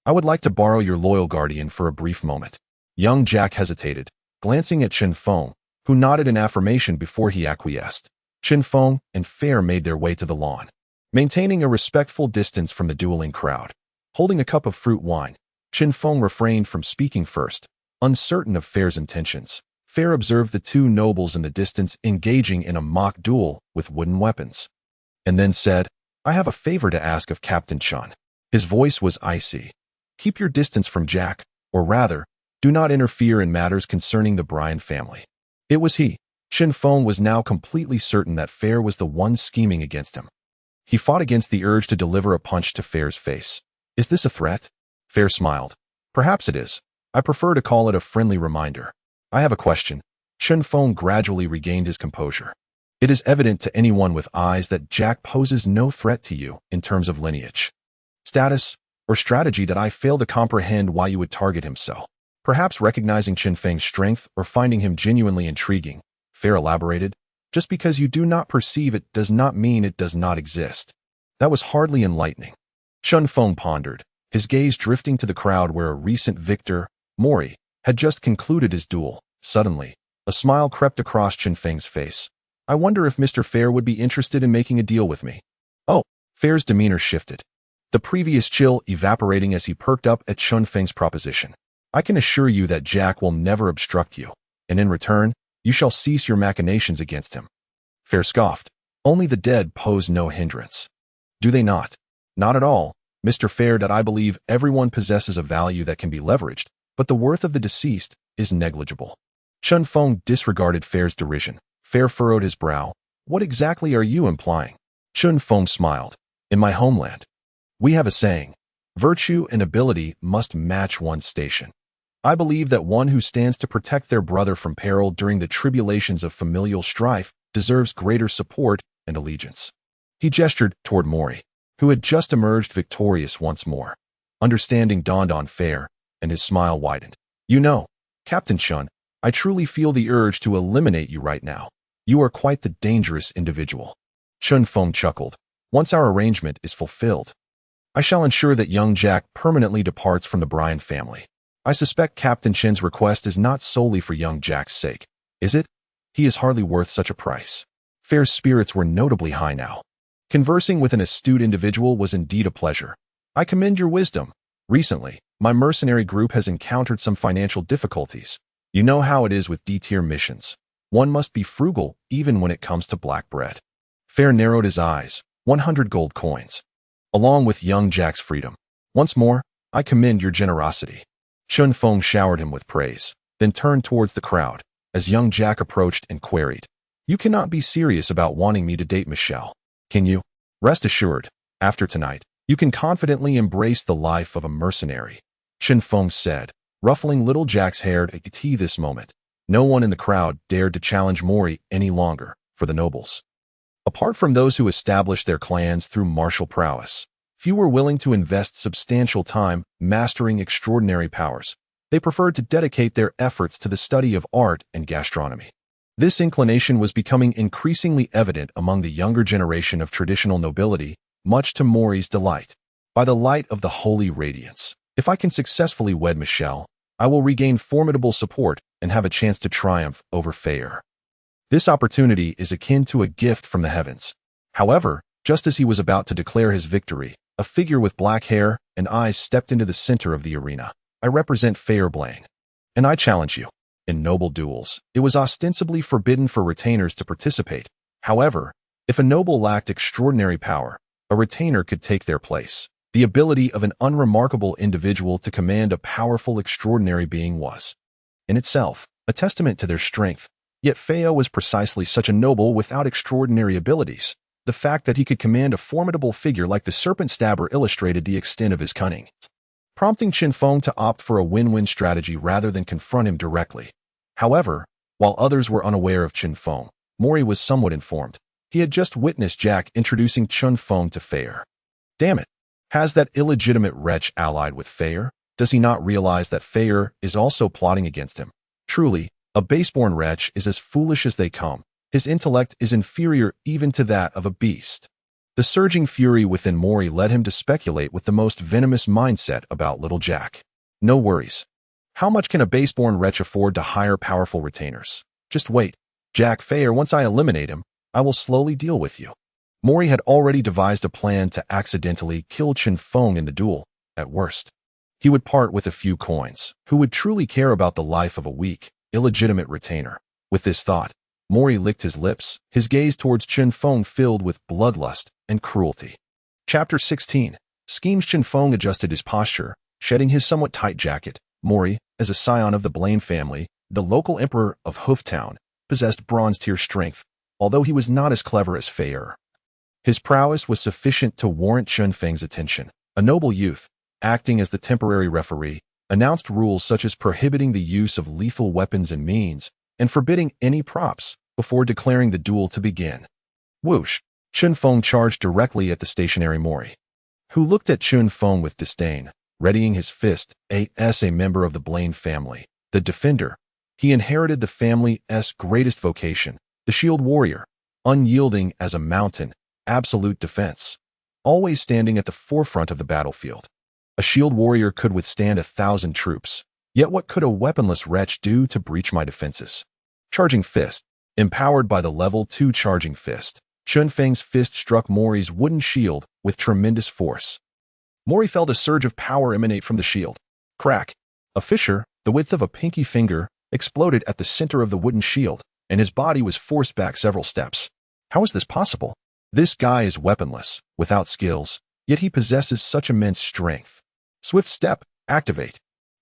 I would like to borrow your loyal guardian for a brief moment." Young Jack hesitated, glancing at Chen Feng, who nodded in affirmation before he acquiesced. Chen Feng and Fair made their way to the lawn, maintaining a respectful distance from the dueling crowd. Holding a cup of fruit wine, Chen Feng refrained from speaking first, uncertain of Fair's intentions. Fair observed the two nobles in the distance engaging in a mock duel with wooden weapons, and then said, "I have a favor to ask of Captain Chen." His voice was icy. "Keep your distance from Jack, or rather, do not interfere in matters concerning the Bryan family." It was he. Chen Feng was now completely certain that Fair was the one scheming against him. He fought against the urge to deliver a punch to Fair's face. "Is this a threat?" Fair smiled. "Perhaps it is. I prefer to call it a friendly reminder. I have a question." Chen Feng gradually regained his composure. "It is evident to anyone with eyes that Jack poses no threat to you in terms of lineage, status, or strategy that I fail to comprehend why you would target him so." Perhaps recognizing Chen Feng's strength or finding him genuinely intriguing, Fair elaborated, "Just because you do not perceive it does not mean it does not exist." That was hardly enlightening. Chen Feng pondered, his gaze drifting to the crowd where a recent victor, Mori, had just concluded his duel. Suddenly, a smile crept across Chen Feng's face. "I wonder if Mr. Fair would be interested in making a deal with me." "Oh," Fair's demeanor shifted, the previous chill evaporating as he perked up at Chen Feng's proposition. I can assure you that Jack will never obstruct you, and in return, you shall cease your machinations against him. Fair scoffed. Only the dead pose no hindrance. Do they not? Not at all, Mr. Fair. That I believe everyone possesses a value that can be leveraged, but the worth of the deceased is negligible. Chen Feng disregarded Fair's derision. Fair furrowed his brow. What exactly are you implying? Chen Feng smiled. In my homeland, we have a saying, virtue and ability must match one's station. I believe that one who stands to protect their brother from peril during the tribulations of familial strife deserves greater support and allegiance. He gestured toward Mori, who had just emerged victorious once more. Understanding dawned on Fair, and his smile widened. You know, Captain Chen, I truly feel the urge to eliminate you right now. You are quite the dangerous individual. Chen Feng chuckled. Once our arrangement is fulfilled, I shall ensure that young Jack permanently departs from the Bryan family. I suspect Captain Chen's request is not solely for young Jack's sake, is it? He is hardly worth such a price. Fair's spirits were notably high now. Conversing with an astute individual was indeed a pleasure. I commend your wisdom. Recently, my mercenary group has encountered some financial difficulties. You know how it is with D-tier missions. One must be frugal even when it comes to black bread. Fair narrowed his eyes. 100 gold coins. Along with young Jack's freedom. Once more, I commend your generosity. Chen Feng showered him with praise, then turned towards the crowd, as young Jack approached and queried. You cannot be serious about wanting me to date Michelle, can you? Rest assured, after tonight, you can confidently embrace the life of a mercenary, Chen Feng said, ruffling little Jack's hair at this moment. No one in the crowd dared to challenge Mori any longer, for the nobles. Apart from those who established their clans through martial prowess, few were willing to invest substantial time mastering extraordinary powers. They preferred to dedicate their efforts to the study of art and gastronomy. This inclination was becoming increasingly evident among the younger generation of traditional nobility, much to Mori's delight. By the light of the holy radiance, if I can successfully wed Michelle, I will regain formidable support and have a chance to triumph over Fair. This opportunity is akin to a gift from the heavens. However, just as he was about to declare his victory, a figure with black hair and eyes stepped into the center of the arena. I represent Fair Blanc, and I challenge you. In noble duels, it was ostensibly forbidden for retainers to participate. However, if a noble lacked extraordinary power, a retainer could take their place. The ability of an unremarkable individual to command a powerful extraordinary being was, in itself, a testament to their strength. Yet Feo was precisely such a noble without extraordinary abilities. The fact that he could command a formidable figure like the serpent stabber illustrated the extent of his cunning, prompting Chinfong to opt for a win-win strategy rather than confront him directly. However, while others were unaware of Chinfong, Mori was somewhat informed. He had just witnessed Jack introducing Chinfong to Fair. Damn it! Has that illegitimate wretch allied with Fair? Does he not realize that Fair is also plotting against him? Truly, a baseborn wretch is as foolish as they come. His intellect is inferior even to that of a beast. The surging fury within Mori led him to speculate with the most venomous mindset about little Jack. No worries. How much can a baseborn wretch afford to hire powerful retainers? Just wait. Jack Fair, once I eliminate him, I will slowly deal with you. Mori had already devised a plan to accidentally kill Chinfong in the duel. At worst, he would part with a few coins. Who would truly care about the life of a weak, illegitimate retainer? With this thought, Mori licked his lips, his gaze towards Chinfong filled with bloodlust and cruelty. Chapter 16. Schemes. Chinfong adjusted his posture, shedding his somewhat tight jacket. Mori, as a scion of the Blaine family, the local emperor of Hooftown, possessed bronze-tier strength, although he was not as clever as Fair. His prowess was sufficient to warrant Chen Feng's attention. A noble youth, acting as the temporary referee, announced rules such as prohibiting the use of lethal weapons and means, and forbidding any props before declaring the duel to begin. Whoosh! Chinfong charged directly at the stationary Mori, who looked at Chinfong with disdain, readying his fist. As a member of the Blaine family, the defender, he inherited the family's greatest vocation, the shield warrior, unyielding as a mountain, absolute defense, always standing at the forefront of the battlefield. A shield warrior could withstand 1,000 troops. Yet what could a weaponless wretch do to breach my defenses? Charging fist. Empowered by the level 2 charging fist, Chen Feng's fist struck Mori's wooden shield with tremendous force. Mori felt a surge of power emanate from the shield. Crack! A fissure, the width of a pinky finger, exploded at the center of the wooden shield, and his body was forced back several steps. How is this possible? This guy is weaponless, without skills, yet he possesses such immense strength. Swift step, activate.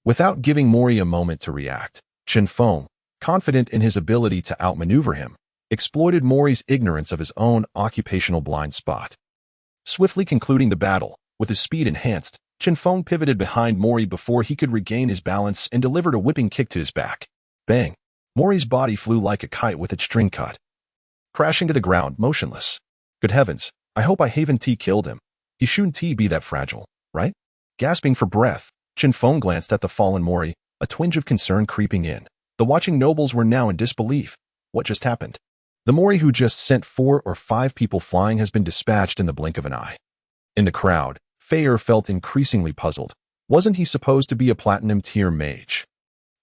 Without giving Mori a moment to react, Chen Feng, confident in his ability to outmaneuver him, exploited Mori's ignorance of his own occupational blind spot. Swiftly concluding the battle, with his speed enhanced, Chen Feng pivoted behind Mori before he could regain his balance and delivered a whipping kick to his back. Bang! Mori's body flew like a kite with its string cut, crashing to the ground, motionless. Good heavens, I hope I haven't killed him. He shouldn't be that fragile, right? Gasping for breath, Chen Feng glanced at the fallen Mori, a twinge of concern creeping in. The watching nobles were now in disbelief. What just happened? The Mori who just sent 4 or 5 people flying has been dispatched in the blink of an eye. In the crowd, Fayer felt increasingly puzzled. Wasn't he supposed to be a platinum tier mage?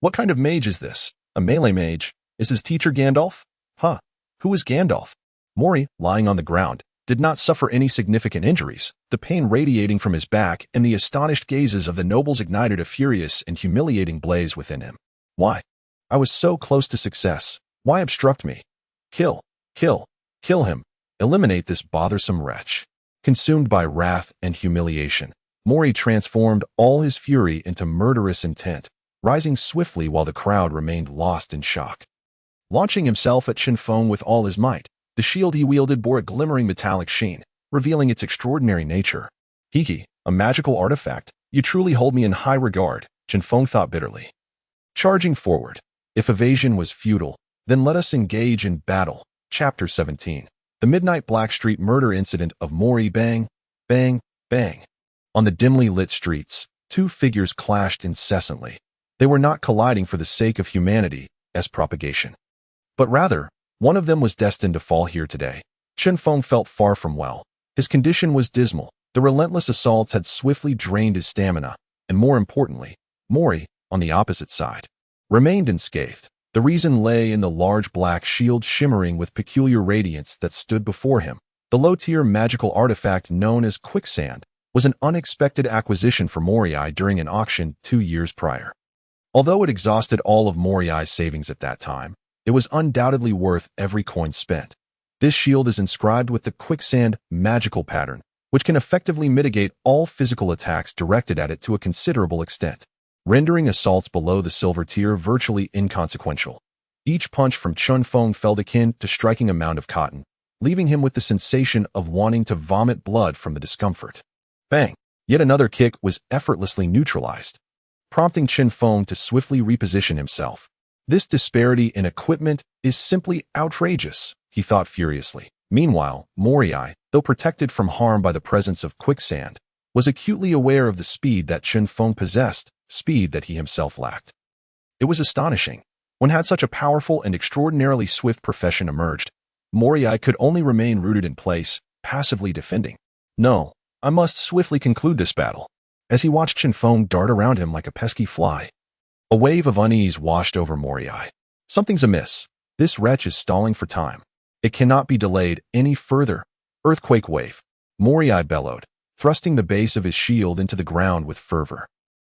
What kind of mage is this? A melee mage? Is his teacher Gandalf? Huh. Who is Gandalf? Mori, lying on the ground, did not suffer any significant injuries. The pain radiating from his back and the astonished gazes of the nobles ignited a furious and humiliating blaze within him. Why? I was so close to success. Why obstruct me? Kill, kill, kill him. Eliminate this bothersome wretch. Consumed by wrath and humiliation, Mori transformed all his fury into murderous intent, rising swiftly while the crowd remained lost in shock. Launching himself at Chen Feng with all his might, the shield he wielded bore a glimmering metallic sheen, revealing its extraordinary nature. Hiki, a magical artifact, you truly hold me in high regard, Chen Feng thought bitterly. Charging forward. If evasion was futile, then let us engage in battle. Chapter 17. The Midnight Blackstreet Murder Incident of Mori. Bang, bang, bang. On the dimly lit streets, 2 figures clashed incessantly. They were not colliding for the sake of humanity, as propagation. But rather, one of them was destined to fall here today. Chen Feng felt far from well. His condition was dismal. The relentless assaults had swiftly drained his stamina, and more importantly, Mori, on the opposite side, remained unscathed. The reason lay in the large black shield shimmering with peculiar radiance that stood before him. The low-tier magical artifact known as quicksand was an unexpected acquisition for Moriai during an auction 2 years prior. Although it exhausted all of Moriai's savings at that time, it was undoubtedly worth every coin spent. This shield is inscribed with the quicksand magical pattern, which can effectively mitigate all physical attacks directed at it to a considerable extent, rendering assaults below the silver tier virtually inconsequential. Each punch from Chen Feng felt akin to striking a mound of cotton, leaving him with the sensation of wanting to vomit blood from the discomfort. Bang! Yet another kick was effortlessly neutralized, prompting Chen Feng to swiftly reposition himself. This disparity in equipment is simply outrageous, he thought furiously. Meanwhile, Moriai, though protected from harm by the presence of quicksand, was acutely aware of the speed that Chen Feng possessed, speed that he himself lacked. It was astonishing. When had such a powerful and extraordinarily swift profession emerged, Moriai could only remain rooted in place, passively defending. No, I must swiftly conclude this battle. As he watched Chen Feng dart around him like a pesky fly, a wave of unease washed over Moriai. Something's amiss. This wretch is stalling for time. It cannot be delayed any further. Earthquake wave. Moriai bellowed, thrusting the base of his shield into the ground with fervor.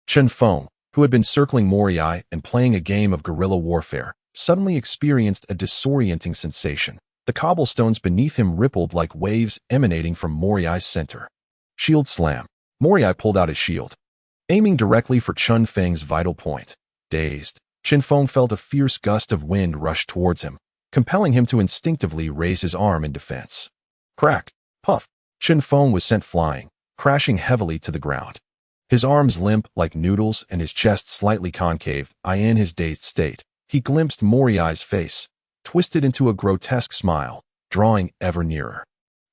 Chen Feng, who had been circling Moriai and playing a game of guerrilla warfare, suddenly experienced a disorienting sensation. The cobblestones beneath him rippled like waves emanating from Moriai's center. Shield slam. Moriai pulled out his shield, aiming directly for Chen Feng's vital point. Dazed, Chen Feng felt a fierce gust of wind rush towards him, compelling him to instinctively raise his arm in defense. Crack, puff. Chen Feng was sent flying, crashing heavily to the ground. His arms limp like noodles and his chest slightly concave. In his dazed state, he glimpsed Moriai's face, twisted into a grotesque smile, drawing ever nearer.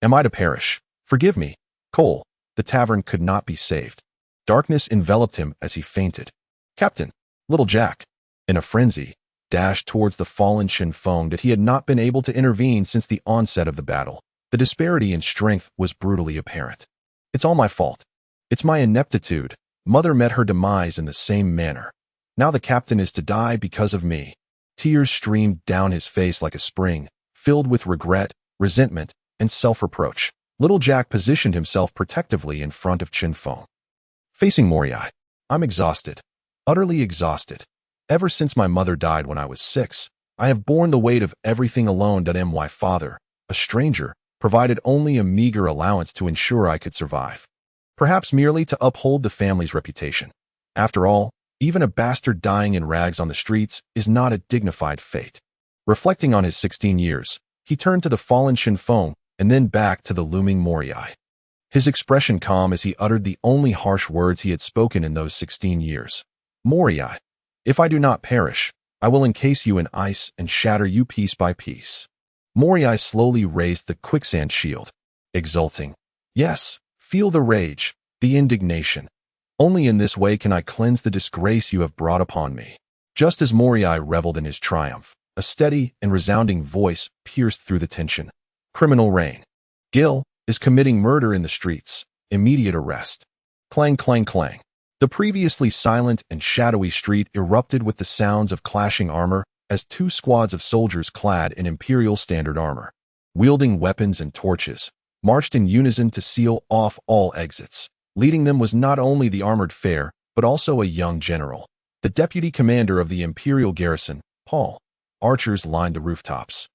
Am I to perish? Forgive me, Cole. The tavern could not be saved. Darkness enveloped him as he fainted. Captain, little Jack, in a frenzy, dashed towards the fallen Chen Feng that he had not been able to intervene since the onset of the battle. The disparity in strength was brutally apparent. It's all my fault. It's my ineptitude. Mother met her demise in the same manner. Now the captain is to die because of me. Tears streamed down his face like a spring, filled with regret, resentment, and self-reproach. Little Jack positioned himself protectively in front of Chen Feng. Facing Moriai, I'm exhausted. utterly exhausted. Ever since my mother died when I was 6, I have borne the weight of everything alone. My father, a stranger, provided only a meager allowance to ensure I could survive. Perhaps merely to uphold the family's reputation. After all, even a bastard dying in rags on the streets is not a dignified fate. Reflecting on his 16 years, he turned to the fallen Chen Feng and then back to the looming Morai. His expression calm as he uttered the only harsh words he had spoken in those 16 years. Morai, if I do not perish, I will encase you in ice and shatter you piece by piece. Morai slowly raised the quicksand shield, exulting. Yes, feel the rage, the indignation. Only in this way can I cleanse the disgrace you have brought upon me. Just as Morai reveled in his triumph, a steady and resounding voice pierced through the tension. Criminal reign. Gil is committing murder in the streets. Immediate arrest. Clang, clang, clang. The previously silent and shadowy street erupted with the sounds of clashing armor as 2 squads of soldiers clad in Imperial standard armor, wielding weapons and torches, marched in unison to seal off all exits. Leading them was not only the armored fare, but also a young general, the deputy commander of the Imperial garrison, Paul. Archers lined the rooftops,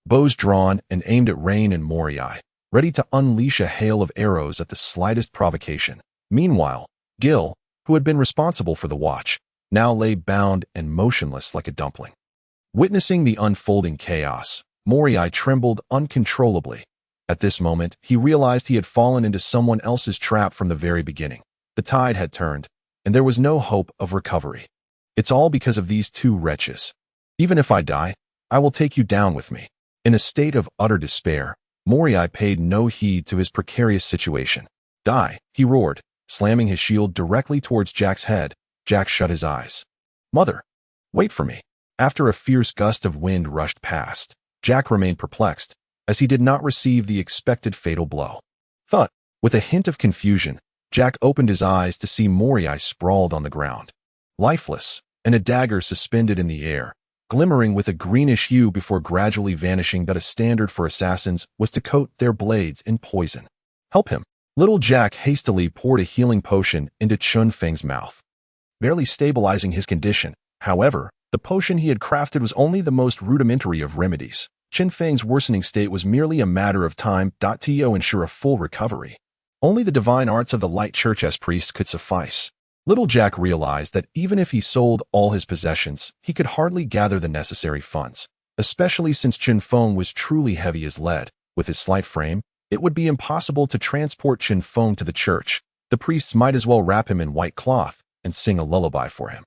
bows drawn and aimed at Rain and Morai, ready to unleash a hail of arrows at the slightest provocation. Meanwhile, Gil, who had been responsible for the watch, now lay bound and motionless like a dumpling. Witnessing the unfolding chaos, Morai trembled uncontrollably. At this moment, he realized he had fallen into someone else's trap from the very beginning. The tide had turned, and there was no hope of recovery. It's all because of these 2 wretches. Even if I die, I will take you down with me. In a state of utter despair, Morai paid no heed to his precarious situation. Die, he roared, slamming his shield directly towards Jack's head. Jack shut his eyes. Mother, wait for me. After a fierce gust of wind rushed past, Jack remained perplexed, as he did not receive the expected fatal blow. Thud! With a hint of confusion, Jack opened his eyes to see Morai sprawled on the ground, lifeless, and a dagger suspended in the air, glimmering with a greenish hue before gradually vanishing. That a standard for assassins was to coat their blades in poison. Help him. Little Jack hastily poured a healing potion into Chen Feng's mouth, barely stabilizing his condition. However, the potion he had crafted was only the most rudimentary of remedies. Chen Feng's worsening state was merely a matter of time to ensure a full recovery. Only the divine arts of the Light Church as priest could suffice. Little Jack realized that even if he sold all his possessions, he could hardly gather the necessary funds, especially since Chinfong was truly heavy as lead. With his slight frame, it would be impossible to transport Chinfong to the church. The priests might as well wrap him in white cloth and sing a lullaby for him.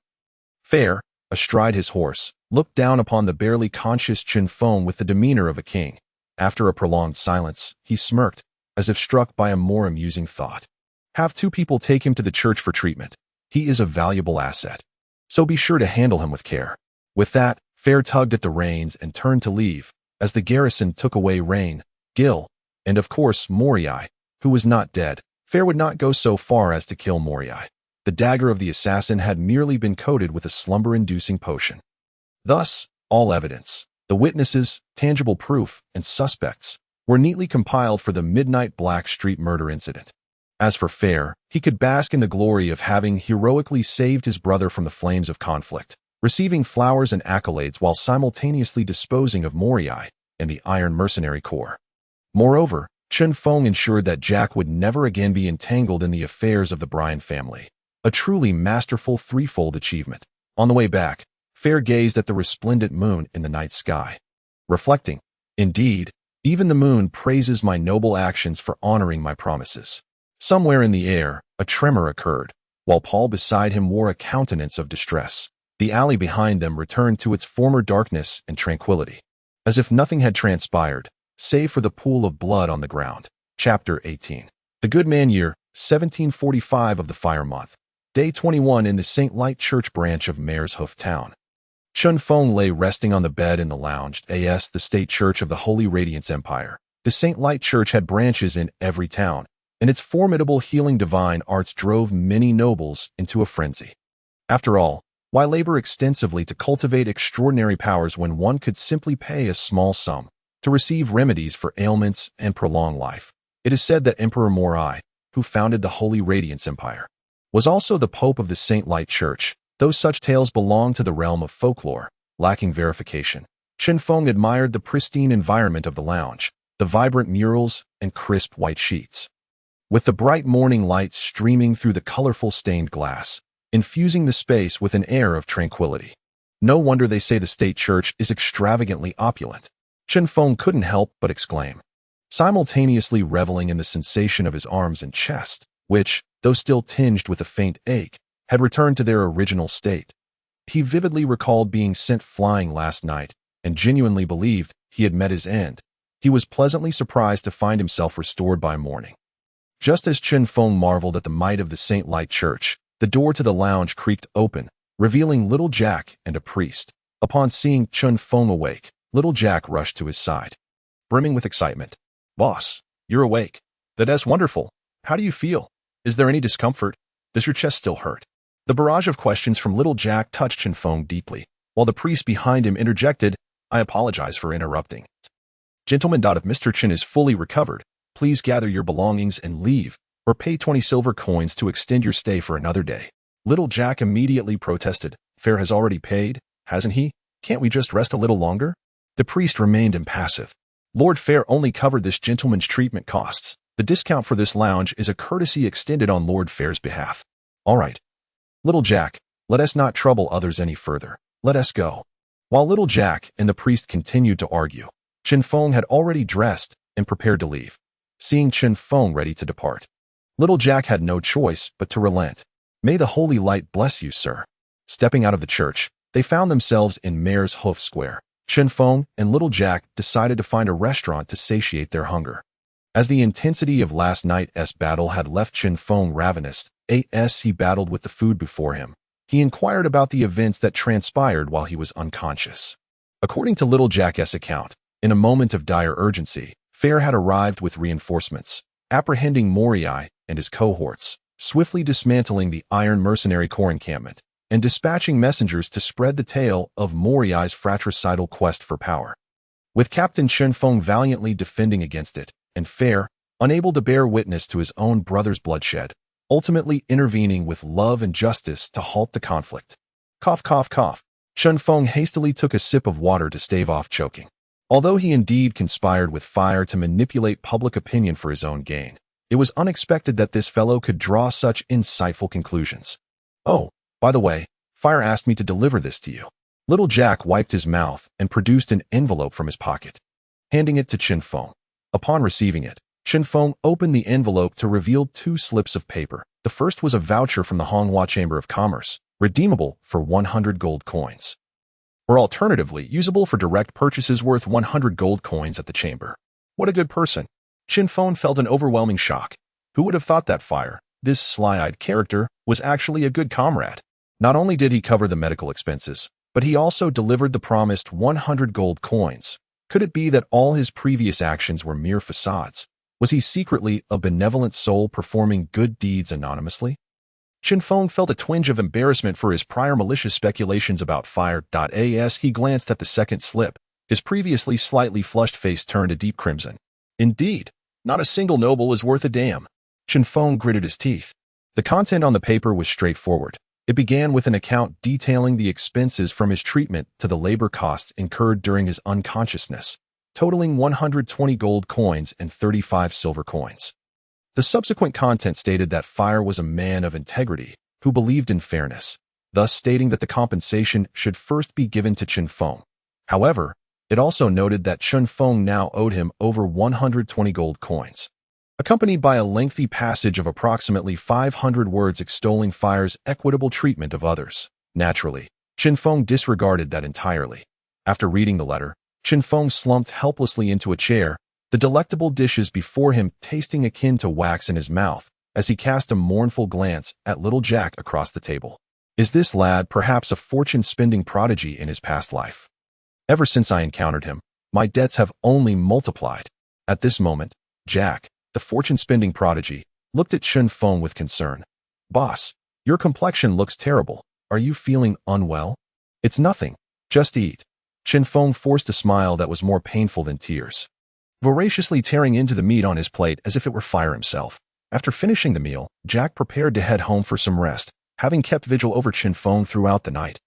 Fair, astride his horse, looked down upon the barely conscious Chinfong with the demeanor of a king. After a prolonged silence, he smirked, as if struck by a more amusing thought. Have 2 people take him to the church for treatment. He is a valuable asset, so be sure to handle him with care. With that, Fair tugged at the reins and turned to leave, as the garrison took away Rain, Gil, and of course Morai, who was not dead. Fair would not go so far as to kill Morai. The dagger of the assassin had merely been coated with a slumber-inducing potion. Thus, all evidence, the witnesses, tangible proof, and suspects, were neatly compiled for the midnight Black Street murder incident. As for Fair, he could bask in the glory of having heroically saved his brother from the flames of conflict, receiving flowers and accolades while simultaneously disposing of Morai and the Iron Mercenary Corps. Moreover, Chen Feng ensured that Jack would never again be entangled in the affairs of the Bryan family, a truly masterful threefold achievement. On the way back, Fair gazed at the resplendent moon in the night sky, reflecting, "Indeed, even the moon praises my noble actions for honoring my promises." Somewhere in the air, a tremor occurred, while Paul beside him wore a countenance of distress. The alley behind them returned to its former darkness and tranquility, as if nothing had transpired, save for the pool of blood on the ground. Chapter 18. The Good Man Year, 1745 of the Fire Month. Day 21 in the St. Light Church branch of Mare's Hoof Town. Chen Feng lay resting on the bed in the lounge, the State Church of the Holy Radiance Empire. The St. Light Church had branches in every town, and its formidable healing divine arts drove many nobles into a frenzy. After all, why labor extensively to cultivate extraordinary powers when one could simply pay a small sum to receive remedies for ailments and prolong life? It is said that Emperor Morai, who founded the Holy Radiance Empire, was also the Pope of the St. Light Church. Though such tales belong to the realm of folklore, lacking verification, Chen Feng admired the pristine environment of the lounge, the vibrant murals and crisp white sheets. With the bright morning lights streaming through the colorful stained glass, infusing the space with an air of tranquility. No wonder they say the state church is extravagantly opulent. Chen Feng couldn't help but exclaim, simultaneously reveling in the sensation of his arms and chest, which, though still tinged with a faint ache, had returned to their original state. He vividly recalled being sent flying last night and genuinely believed he had met his end. He was pleasantly surprised to find himself restored by morning. Just as Chen Feng marveled at the might of the Saint Light Church, the door to the lounge creaked open, revealing little Jack and a priest. Upon seeing Chen Feng awake, little Jack rushed to his side, brimming with excitement. "Boss, you're awake. That's wonderful. How do you feel? Is there any discomfort? Does your chest still hurt?" The barrage of questions from little Jack touched Chen Feng deeply, while the priest behind him interjected, "I apologize for interrupting. Gentlemen, if Mr. Chen is fully recovered, please gather your belongings and leave, or pay 20 silver coins to extend your stay for another day." Little Jack immediately protested, "Fare has already paid, hasn't he? Can't we just rest a little longer?" The priest remained impassive. "Lord Fare only covered this gentleman's treatment costs. The discount for this lounge is a courtesy extended on Lord Fare's behalf." "All right. Little Jack, let us not trouble others any further. Let us go." While little Jack and the priest continued to argue, Chen Feng had already dressed and prepared to leave. Seeing Chen Feng ready to depart, little Jack had no choice but to relent. "May the holy light bless you, sir." Stepping out of the church, they found themselves in Mayor's Hoof Square. Chen Feng and little Jack decided to find a restaurant to satiate their hunger. As the intensity of last night's battle had left Chen Feng ravenous, as he battled with the food before him, he inquired about the events that transpired while he was unconscious. According to little Jack's account, in a moment of dire urgency, Fair had arrived with reinforcements, apprehending Morai and his cohorts, swiftly dismantling the Iron Mercenary Corps encampment, and dispatching messengers to spread the tale of Morai's fratricidal quest for power. With Captain Chen Feng valiantly defending against it, and Fair, unable to bear witness to his own brother's bloodshed, ultimately intervening with love and justice to halt the conflict. Cough, cough, cough. Chen Feng hastily took a sip of water to stave off choking. Although he indeed conspired with Fire to manipulate public opinion for his own gain, it was unexpected that this fellow could draw such insightful conclusions. "Oh, by the way, Fire asked me to deliver this to you." Little Jack wiped his mouth and produced an envelope from his pocket, handing it to Chen Feng. Upon receiving it, Chen Feng opened the envelope to reveal 2 slips of paper. The first was a voucher from the Honghua Chamber of Commerce, redeemable for 100 gold coins, or alternatively usable for direct purchases worth 100 gold coins at the chamber. What a good person. Chen Feng felt an overwhelming shock. Who would have thought that Fire, this sly-eyed character, was actually a good comrade? Not only did he cover the medical expenses, but he also delivered the promised 100 gold coins. Could it be that all his previous actions were mere facades? Was he secretly a benevolent soul performing good deeds anonymously? Chen Feng felt a twinge of embarrassment for his prior malicious speculations about Fire. As he glanced at the second slip, his previously slightly flushed face turned a deep crimson. Indeed, not a single noble is worth a damn. Chen Feng gritted his teeth. The content on the paper was straightforward. It began with an account detailing the expenses from his treatment to the labor costs incurred during his unconsciousness, totaling 120 gold coins and 35 silver coins. The subsequent content stated that Fire was a man of integrity who believed in fairness, thus stating that the compensation should first be given to Chen Feng. However, it also noted that Chen Feng now owed him over 120 gold coins, accompanied by a lengthy passage of approximately 500 words extolling Fire's equitable treatment of others. Naturally, Chen Feng disregarded that entirely. After reading the letter, Chen Feng slumped helplessly into a chair, the delectable dishes before him tasting akin to wax in his mouth, as he cast a mournful glance at little Jack across the table. Is this lad perhaps a fortune-spending prodigy in his past life? Ever since I encountered him, my debts have only multiplied. At this moment, Jack, the fortune-spending prodigy, looked at Chen Feng with concern. "Boss, your complexion looks terrible. Are you feeling unwell?" "It's nothing. Just eat." Chen Feng forced a smile that was more painful than tears, voraciously tearing into the meat on his plate as if it were Fire himself. After finishing the meal, Jack prepared to head home for some rest. having kept vigil over Chen Feng throughout the night.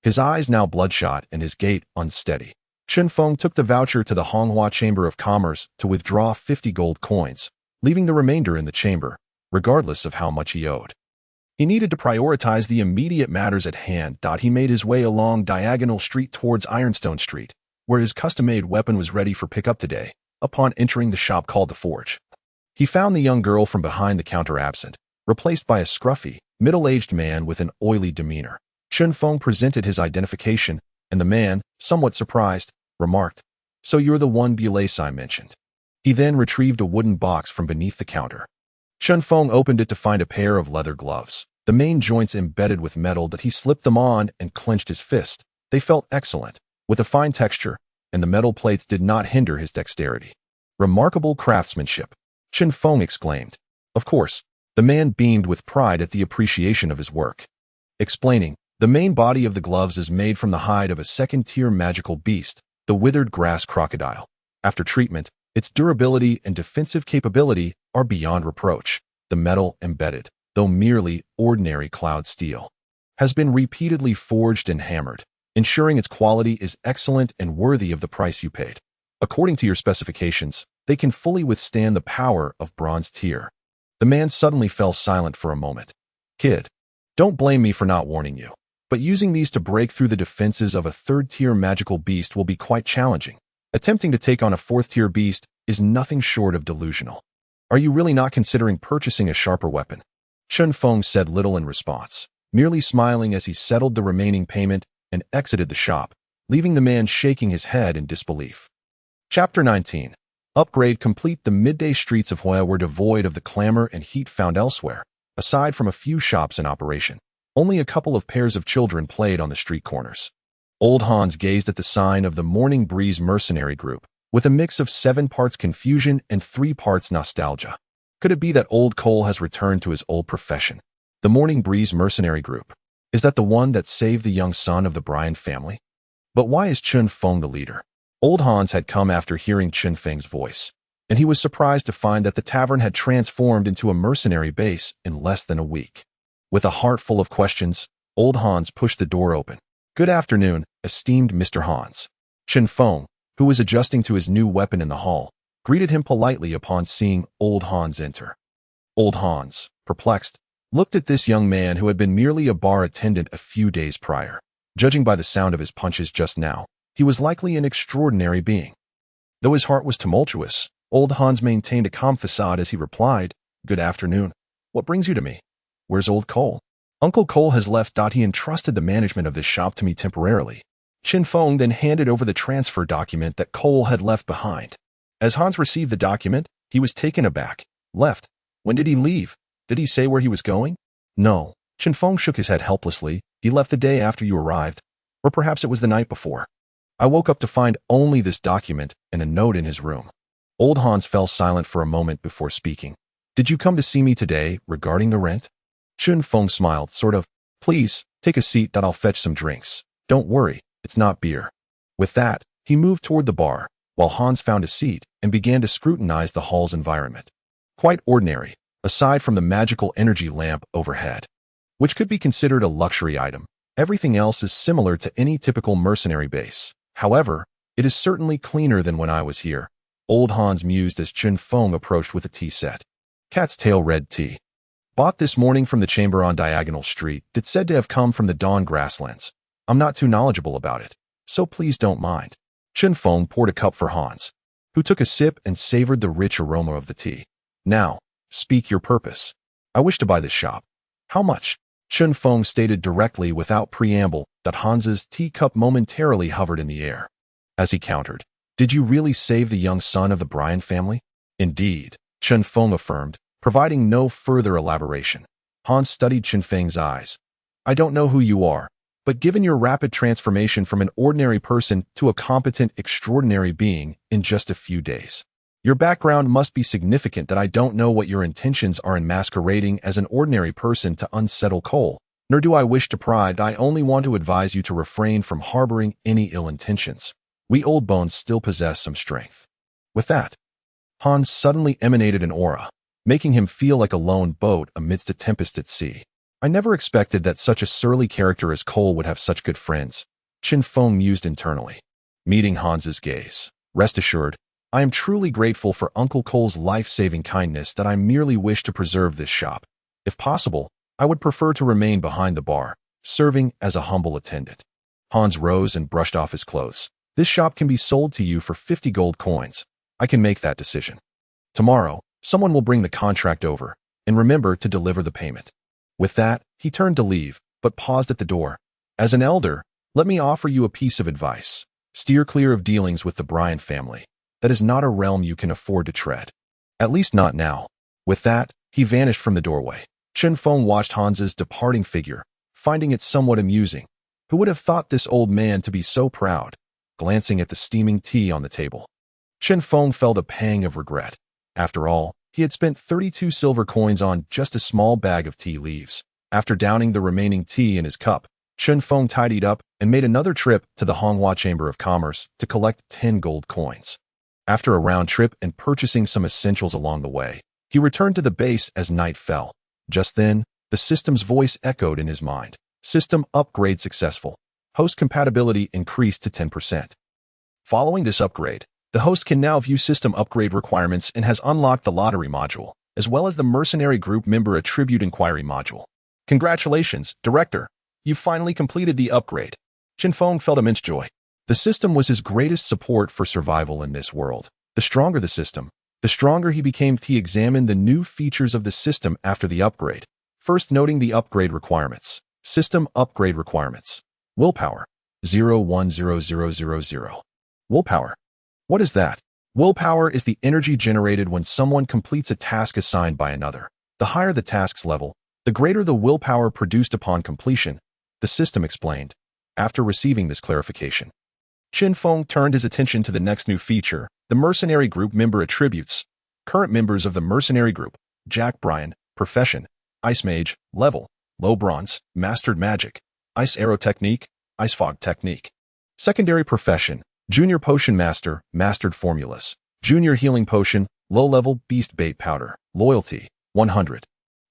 His eyes now bloodshot and his gait unsteady. Chen Feng took the voucher to the Honghua Chamber of Commerce to withdraw 50 gold coins, leaving the remainder in the chamber, regardless of how much he owed. He needed to prioritize the immediate matters at hand. He made his way along Diagonal Street towards Ironstone Street, where his custom-made weapon was ready for pickup today, upon entering the shop called the Forge. He found the young girl from behind the counter absent, replaced by a scruffy, middle-aged man with an oily demeanor. Chen Feng presented his identification, and the man, somewhat surprised, remarked, "So you're the one Bulais I mentioned." He then retrieved a wooden box from beneath the counter. Chen Feng opened it to find a pair of leather gloves, the main joints embedded with metal. That he slipped them on and clenched his fist. They felt excellent, with a fine texture, and the metal plates did not hinder his dexterity. "Remarkable craftsmanship," Chen Feng exclaimed. Of course, the man beamed with pride at the appreciation of his work. Explaining, the main body of the gloves is made from the hide of a second-tier magical beast, the withered grass crocodile. After treatment, its durability and defensive capability are beyond reproach. The metal embedded, though merely ordinary cloud steel, has been repeatedly forged and hammered, ensuring its quality is excellent and worthy of the price you paid. According to your specifications, they can fully withstand the power of bronze tier. The man suddenly fell silent for a moment. "Kid, don't blame me for not warning you, but using these to break through the defenses of a third-tier magical beast will be quite challenging. Attempting to take on a fourth-tier beast is nothing short of delusional. Are you really not considering purchasing a sharper weapon?" Chen Feng said little in response, merely smiling as he settled the remaining payment and exited the shop, leaving the man shaking his head in disbelief. Chapter 19. Upgrade complete. The midday streets of Hoya were devoid of the clamor and heat found elsewhere. Aside from a few shops in operation, only a couple of pairs of children played on the street corners. Old Hans gazed at the sign of the Morning Breeze Mercenary Group, with a mix of 7 parts confusion and 3 parts nostalgia. Could it be that old Cole has returned to his old profession? The Morning Breeze Mercenary Group. Is that the one that saved the young son of the Bryan family? But why is Chen Feng the leader? Old Hans had come after hearing Chen Feng's voice, and he was surprised to find that the tavern had transformed into a mercenary base in less than a week. With a heart full of questions, Old Hans pushed the door open. "Good afternoon, esteemed Mr. Hans." Chen Feng, who was adjusting to his new weapon in the hall, greeted him politely upon seeing Old Hans enter. Old Hans, perplexed, looked at this young man who had been merely a bar attendant a few days prior. Judging by the sound of his punches just now, he was likely an extraordinary being. Though his heart was tumultuous, Old Hans maintained a calm facade as he replied, "Good afternoon. What brings you to me? Where's Old Cole?" "Uncle Cole has left. He entrusted the management of this shop to me temporarily." Chen Feng then handed over the transfer document that Cole had left behind. As Hans received the document, he was taken aback. "Left? When did he leave? Did he say where he was going?" "No." Chen Feng shook his head helplessly. "He left the day after you arrived. Or perhaps it was the night before. I woke up to find only this document and a note in his room." Old Hans fell silent for a moment before speaking. "Did you come to see me today regarding the rent?" Chen Feng smiled, sort of. "Please, take a seat. I'll fetch some drinks. Don't worry, it's not beer." With that, he moved toward the bar, while Hans found a seat and began to scrutinize the hall's environment. Quite ordinary, aside from the magical energy lamp overhead, which could be considered a luxury item. Everything else is similar to any typical mercenary base. However, it is certainly cleaner than when I was here. Old Hans mused as Chen Feng approached with a tea set. Cat's tail red tea. Bought this morning from the chamber on Diagonal Street. It's said to have come from the Dawn Grasslands. I'm not too knowledgeable about it, so please don't mind. Chen Feng poured a cup for Hans, who took a sip and savored the rich aroma of the tea. "Now, speak your purpose." "I wish to buy this shop." "How much?" Chen Feng stated directly without preamble. That Hans's teacup momentarily hovered in the air. As he countered, "Did you really save the young son of the Bryan family?" "Indeed," Chen Feng affirmed, providing no further elaboration. Hans studied Chen Feng's eyes. "I don't know who you are, but given your rapid transformation from an ordinary person to a competent, extraordinary being in just a few days, your background must be significant. That I don't know what your intentions are in masquerading as an ordinary person to unsettle Cole. Nor do I wish to pry. I only want to advise you to refrain from harboring any ill intentions. We old bones still possess some strength." With that, Hans suddenly emanated an aura, making him feel like a lone boat amidst a tempest at sea. I never expected that such a surly character as Cole would have such good friends, Chen Feng mused internally. Meeting Hans's gaze. Rest assured, I am truly grateful for Uncle Cole's life-saving kindness that I merely wish to preserve this shop. If possible, I would prefer to remain behind the bar, serving as a humble attendant. Hans rose and brushed off his clothes. This shop can be sold to you for 50 gold coins. I can make that decision. Tomorrow, someone will bring the contract over, and remember to deliver the payment. With that, he turned to leave, but paused at the door. As an elder, let me offer you a piece of advice. Steer clear of dealings with the Bryant family. That is not a realm you can afford to tread. At least not now. With that, he vanished from the doorway. Chen Feng watched Hans's departing figure, finding it somewhat amusing. Who would have thought this old man to be so proud? Glancing at the steaming tea on the table, Chen Feng felt a pang of regret. After all, he had spent 32 silver coins on just a small bag of tea leaves. After downing the remaining tea in his cup, Chen Feng tidied up and made another trip to the Honghua Chamber of Commerce to collect 10 gold coins. After a round trip and purchasing some essentials along the way, he returned to the base as night fell. Just then, the system's voice echoed in his mind. System upgrade successful. Host compatibility increased to 10%. Following this upgrade, the host can now view system upgrade requirements and has unlocked the lottery module, as well as the Mercenary Group Member Attribute Inquiry module. Congratulations, Director! You've finally completed the upgrade. Chinfong felt immense joy. The system was his greatest support for survival in this world. The stronger the system, the stronger he became. He examined the new features of the system after the upgrade. First, noting the upgrade requirements. System upgrade requirements. Willpower. 010000. Willpower. What is that? Willpower is the energy generated when someone completes a task assigned by another. The higher the task's level, the greater the willpower produced upon completion, the system explained. After receiving this clarification, Chen Feng turned his attention to the next new feature, the Mercenary Group Member Attributes. Current members of the Mercenary Group: Jack Bryan, Profession, Ice Mage, Level, Low Bronze, Mastered Magic, Ice Arrow Technique, Ice Fog Technique. Secondary Profession: Junior Potion Master, Mastered Formulas, Junior Healing Potion, Low-Level Beast Bait Powder, Loyalty, 100.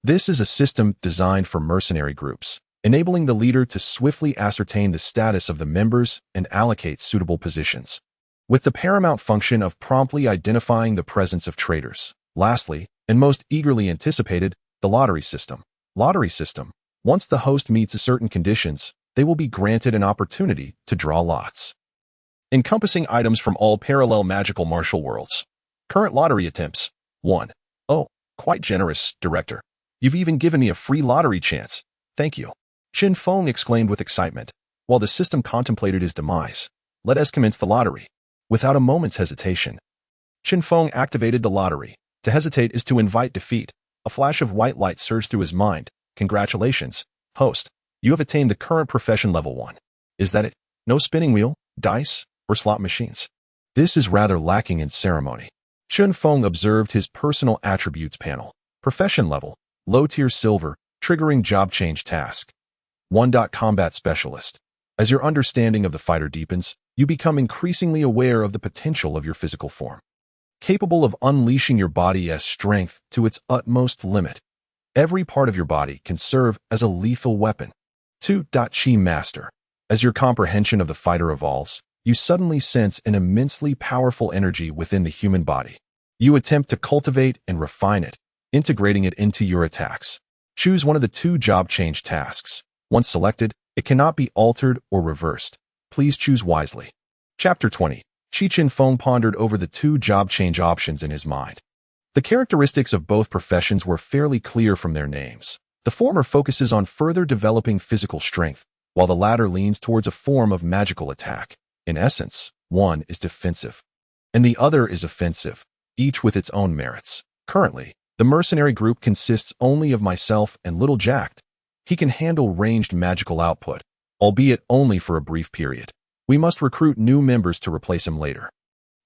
This is a system designed for mercenary groups, enabling the leader to swiftly ascertain the status of the members and allocate suitable positions, with the paramount function of promptly identifying the presence of traitors. Lastly, and most eagerly anticipated, the lottery system. Lottery system. Once the host meets certain conditions, they will be granted an opportunity to draw lots, encompassing items from all parallel magical martial worlds. Current lottery attempts: 1. Oh, quite generous, Director. You've even given me a free lottery chance. Thank you. Chen Feng exclaimed with excitement, while the system contemplated his demise. Let us commence the lottery. Without a moment's hesitation, Chen Feng activated the lottery. To hesitate is to invite defeat. A flash of white light surged through his mind. Congratulations, host. You have attained the current profession level 1. Is that it? No spinning wheel, dice, or slot machines? This is rather lacking in ceremony. Chen Feng observed his personal attributes panel. Profession level, low tier silver, triggering job change task. 1. Combat Specialist. As your understanding of the fighter deepens, you become increasingly aware of the potential of your physical form, capable of unleashing your body's strength to its utmost limit. Every part of your body can serve as a lethal weapon. 2. Chi Master. As your comprehension of the fighter evolves, you suddenly sense an immensely powerful energy within the human body. You attempt to cultivate and refine it, integrating it into your attacks. Choose one of the 2 job change tasks. Once selected, it cannot be altered or reversed. Please choose wisely. Chapter 20. Chen Feng pondered over the 2 job change options in his mind. The characteristics of both professions were fairly clear from their names. The former focuses on further developing physical strength, while the latter leans towards a form of magical attack. In essence, one is defensive, and the other is offensive, each with its own merits. Currently, the mercenary group consists only of myself and Little Jack. He can handle ranged magical output, albeit only for a brief period. We must recruit new members to replace him later.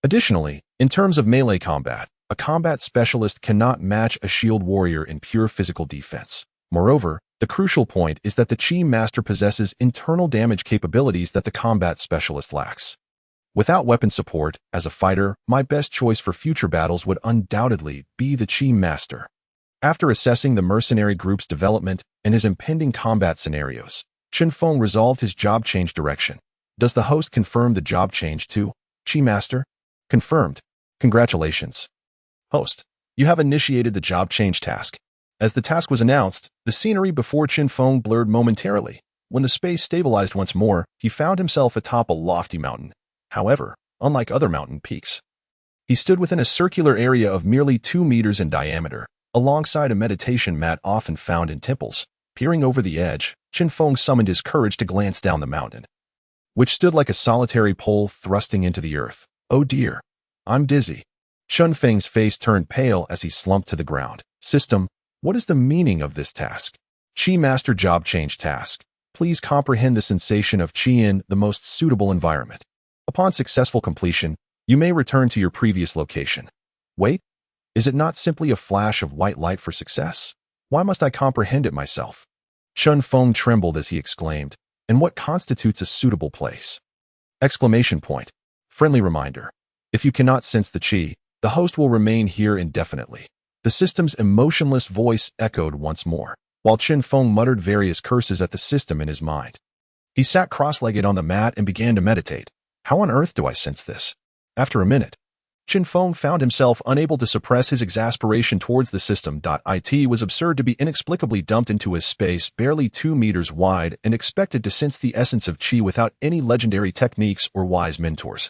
Additionally, in terms of melee combat, a combat specialist cannot match a shield warrior in pure physical defense. Moreover, the crucial point is that the Chi Master possesses internal damage capabilities that the combat specialist lacks. Without weapon support, as a fighter, my best choice for future battles would undoubtedly be the Chi Master. After assessing the mercenary group's development and his impending combat scenarios, Chen Feng resolved his job change direction. Does the host confirm the job change to Chi Master? Confirmed. Congratulations. Host, you have initiated the job change task. As the task was announced, the scenery before Chen Feng blurred momentarily. When the space stabilized once more, he found himself atop a lofty mountain. However, unlike other mountain peaks, he stood within a circular area of merely 2 meters in diameter, alongside a meditation mat often found in temples. Peering over the edge, Chen Feng summoned his courage to glance down the mountain, which stood like a solitary pole thrusting into the earth. Oh dear, I'm dizzy. Chen Feng's face turned pale as he slumped to the ground. System, what is the meaning of this task? Chi Master Job Change Task. Please comprehend the sensation of Chi in the most suitable environment. Upon successful completion, you may return to your previous location. Wait, is it not simply a flash of white light for success? Why must I comprehend it myself? Chen Feng trembled as he exclaimed, and what constitutes a suitable place? Exclamation point. Friendly reminder. If you cannot sense the Chi, the host will remain here indefinitely. The system's emotionless voice echoed once more, while Chen Feng muttered various curses at the system in his mind. He sat cross-legged on the mat and began to meditate. How on earth do I sense this? After a minute, Chen Feng found himself unable to suppress his exasperation towards the system. It was absurd to be inexplicably dumped into a space barely 2 meters wide and expected to sense the essence of Chi without any legendary techniques or wise mentors.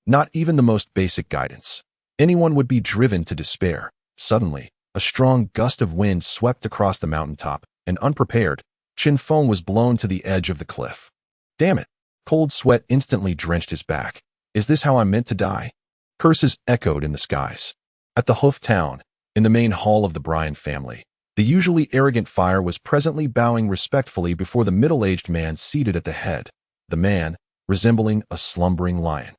Not even the most basic guidance. Anyone would be driven to despair. Suddenly, a strong gust of wind swept across the mountaintop, and unprepared, Chen Feng was blown to the edge of the cliff. Damn it! Cold sweat instantly drenched his back. Is this how I'm meant to die? Curses echoed in the skies. At the Hoof Town, in the main hall of the Bryan family, the usually arrogant Fire was presently bowing respectfully before the middle-aged man seated at the head. The man, resembling a slumbering lion,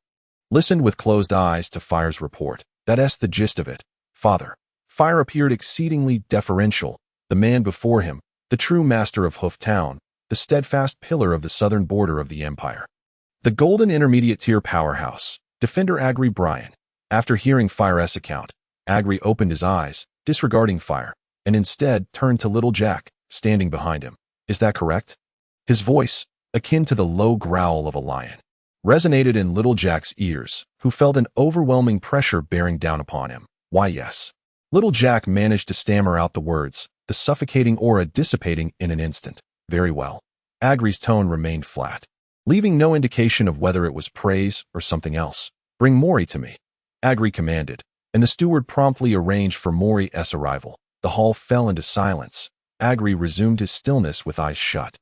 listened with closed eyes to Fire's report. That's the gist of it, Father. Fire appeared exceedingly deferential. The man before him, the true master of Hoof Town, the steadfast pillar of the southern border of the empire. The golden intermediate-tier powerhouse, Defender Agri Bryan. After hearing Fire's account, Agri opened his eyes, disregarding Fire, and instead turned to Little Jack, standing behind him. Is that correct? His voice, akin to the low growl of a lion, resonated in Little Jack's ears, who felt an overwhelming pressure bearing down upon him. Why, yes. Little Jack managed to stammer out the words, the suffocating aura dissipating in an instant. Very well. Agri's tone remained flat, leaving no indication of whether it was praise or something else. Bring Mori to me, Agri commanded, and the steward promptly arranged for Mori's arrival. The hall fell into silence. Agri resumed his stillness with eyes shut,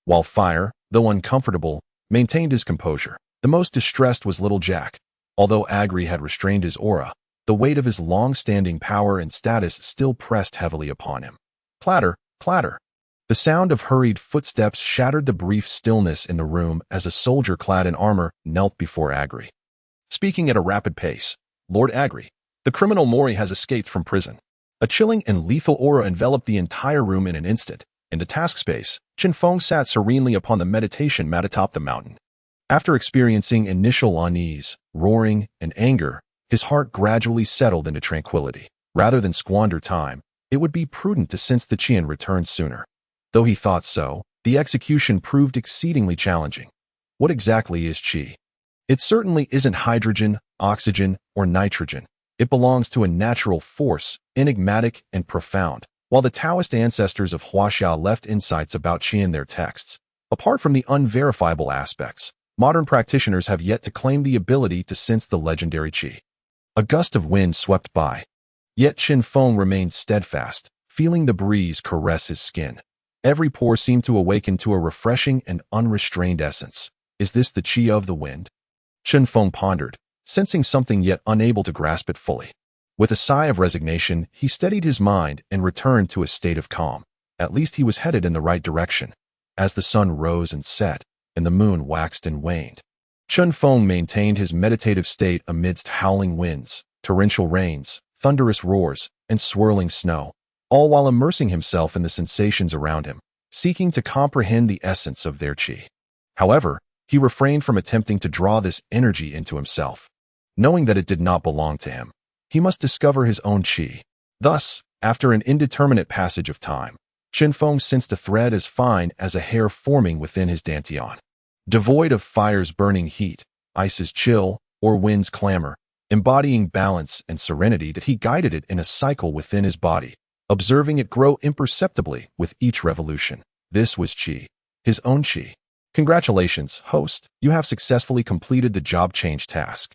while Fire, though uncomfortable, maintained his composure. The most distressed was Little Jack. Although Agri had restrained his aura, the weight of his long-standing power and status still pressed heavily upon him. Clatter, clatter. The sound of hurried footsteps shattered the brief stillness in the room as a soldier clad in armor knelt before Agri. Speaking at a rapid pace, Lord Agri, the criminal Mori has escaped from prison. A chilling and lethal aura enveloped the entire room in an instant. In the task space, Chen Feng sat serenely upon the meditation mat atop the mountain. After experiencing initial unease, roaring, and anger, his heart gradually settled into tranquility. Rather than squander time, it would be prudent to sense the Chi and return sooner. Though he thought so, the execution proved exceedingly challenging. What exactly is Chi? It certainly isn't hydrogen, oxygen, or nitrogen. It belongs to a natural force, enigmatic and profound. While the Taoist ancestors of Huaxia left insights about Chi in their texts, apart from the unverifiable aspects, modern practitioners have yet to claim the ability to sense the legendary Chi. A gust of wind swept by, yet Chen Feng remained steadfast, feeling the breeze caress his skin. Every pore seemed to awaken to a refreshing and unrestrained essence. Is this the Chi of the wind? Chen Feng pondered, sensing something yet unable to grasp it fully. With a sigh of resignation, he steadied his mind and returned to a state of calm. At least he was headed in the right direction. As the sun rose and set, and the moon waxed and waned, Chen Feng maintained his meditative state amidst howling winds, torrential rains, thunderous roars, and swirling snow, all while immersing himself in the sensations around him, seeking to comprehend the essence of their Chi. However, he refrained from attempting to draw this energy into himself, knowing that it did not belong to him. He must discover his own Chi. Thus, After an indeterminate passage of time, Chen Feng sensed a thread as fine as a hair forming within his dantian. Devoid of fire's burning heat, ice's chill, or wind's clamor, embodying balance and serenity, that he guided it in a cycle within his body, observing it grow imperceptibly with each revolution. This was Qi, his own Qi. Congratulations, host, you have successfully completed the job change task.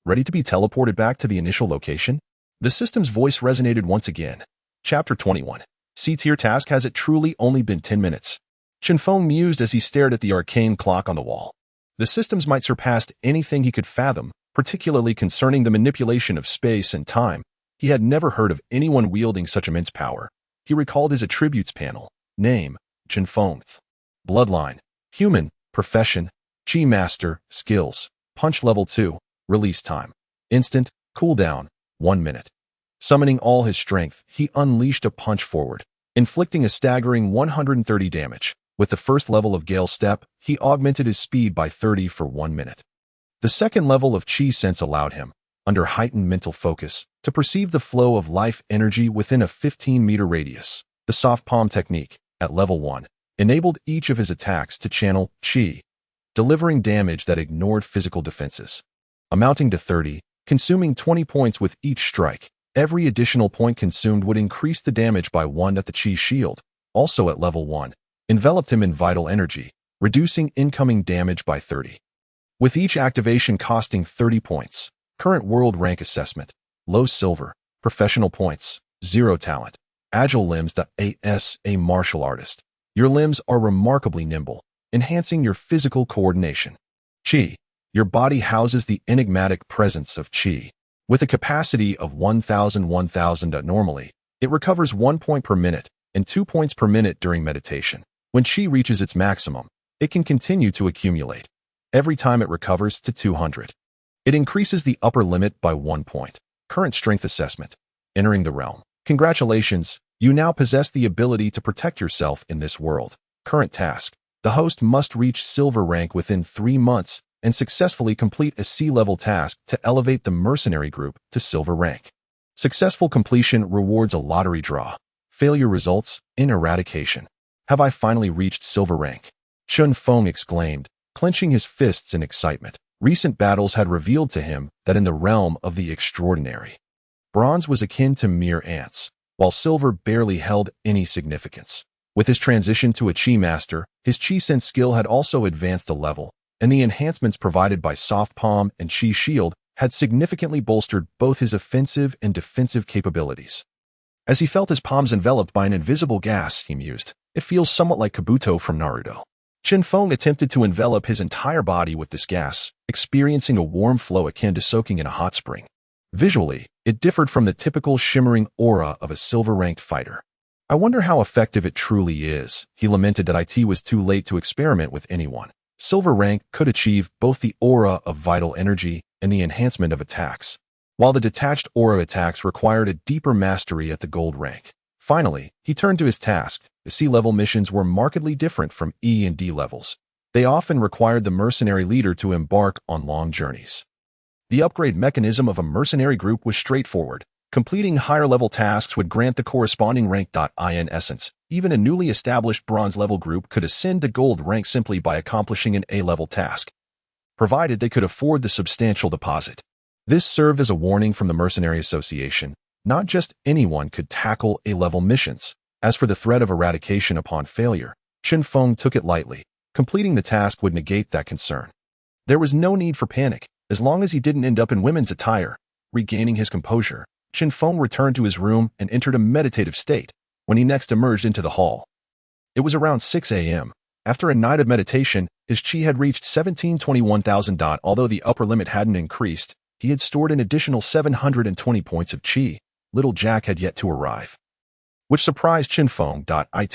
Ready to be teleported back to the initial location? The system's voice resonated once again. Chapter 21. C-tier task. Has it truly only been 10 minutes? Chinfong mused as he stared at the arcane clock on the wall. The systems might surpass anything he could fathom, particularly concerning the manipulation of space and time. He had never heard of anyone wielding such immense power. He recalled his attributes panel. Name, Chinfong. Bloodline, human. Profession, Qi Master. Skills, punch level 2. Release time, instant. Cooldown, 1 minute. Summoning all his strength, he unleashed a punch forward, inflicting a staggering 130 damage. With the first level of Gale Step, he augmented his speed by 30 for 1 minute. The second level of Qi Sense allowed him, under heightened mental focus, to perceive the flow of life energy within a 15-meter radius. The soft palm technique, at level 1, enabled each of his attacks to channel Qi, delivering damage that ignored physical defenses. Amounting to 30, consuming 20 points with each strike. Every additional point consumed would increase the damage by 1 at the Qi shield, also at level 1, enveloped him in vital energy, reducing incoming damage by 30. With each activation costing 30 points. Current world rank assessment, low silver. Professional points, 0 talent. Agile limbs. As a martial artist, your limbs are remarkably nimble, enhancing your physical coordination. Qi, your body houses the enigmatic presence of Qi. With a capacity of 1,000. Normally, it recovers 1 point per minute and 2 points per minute during meditation. When Qi reaches its maximum, it can continue to accumulate. Every time it recovers to 200. It increases the upper limit by 1 point. Current strength assessment. Entering the realm. Congratulations, you now possess the ability to protect yourself in this world. Current task. The host must reach silver rank within 3 months and successfully complete a C-level task to elevate the Mercenary group to silver rank. Successful completion rewards a lottery draw. Failure results in eradication. Have I finally reached silver rank? Chen Feng exclaimed, clenching his fists in excitement. Recent battles had revealed to him that in the realm of the extraordinary, bronze was akin to mere ants, while silver barely held any significance. With his transition to a Qi Master, his Qi Sense skill had also advanced a level, and the enhancements provided by Soft Palm and Qi Shield had significantly bolstered both his offensive and defensive capabilities. As he felt his palms enveloped by an invisible gas, he mused, it feels somewhat like Kabuto from Naruto. Chen Feng attempted to envelop his entire body with this gas, experiencing a warm flow akin to soaking in a hot spring. Visually, it differed from the typical shimmering aura of a silver-ranked fighter. I wonder how effective it truly is. He lamented that it was too late to experiment with anyone. Silver rank could achieve both the aura of vital energy and the enhancement of attacks, while the detached aura attacks required a deeper mastery at the gold rank. Finally, he turned to his task. The C-level missions were markedly different from E and D levels. They often required the mercenary leader to embark on long journeys. The upgrade mechanism of a mercenary group was straightforward. Completing higher-level tasks would grant the corresponding rank. In essence, even a newly established bronze-level group could ascend to gold rank simply by accomplishing an A-level task, provided they could afford the substantial deposit. This served as a warning from the Mercenary Association. Not just anyone could tackle A-level missions. As for the threat of eradication upon failure, Chen Feng took it lightly. Completing the task would negate that concern. There was no need for panic, as long as he didn't end up in women's attire. Regaining his composure, Chen Feng returned to his room and entered a meditative state. When he next emerged into the hall, it was around 6 a.m. After a night of meditation, his Qi had reached 17,21,000. Although the upper limit hadn't increased, he had stored an additional 720 points of Qi. Little Jack had yet to arrive, which surprised Chinfong.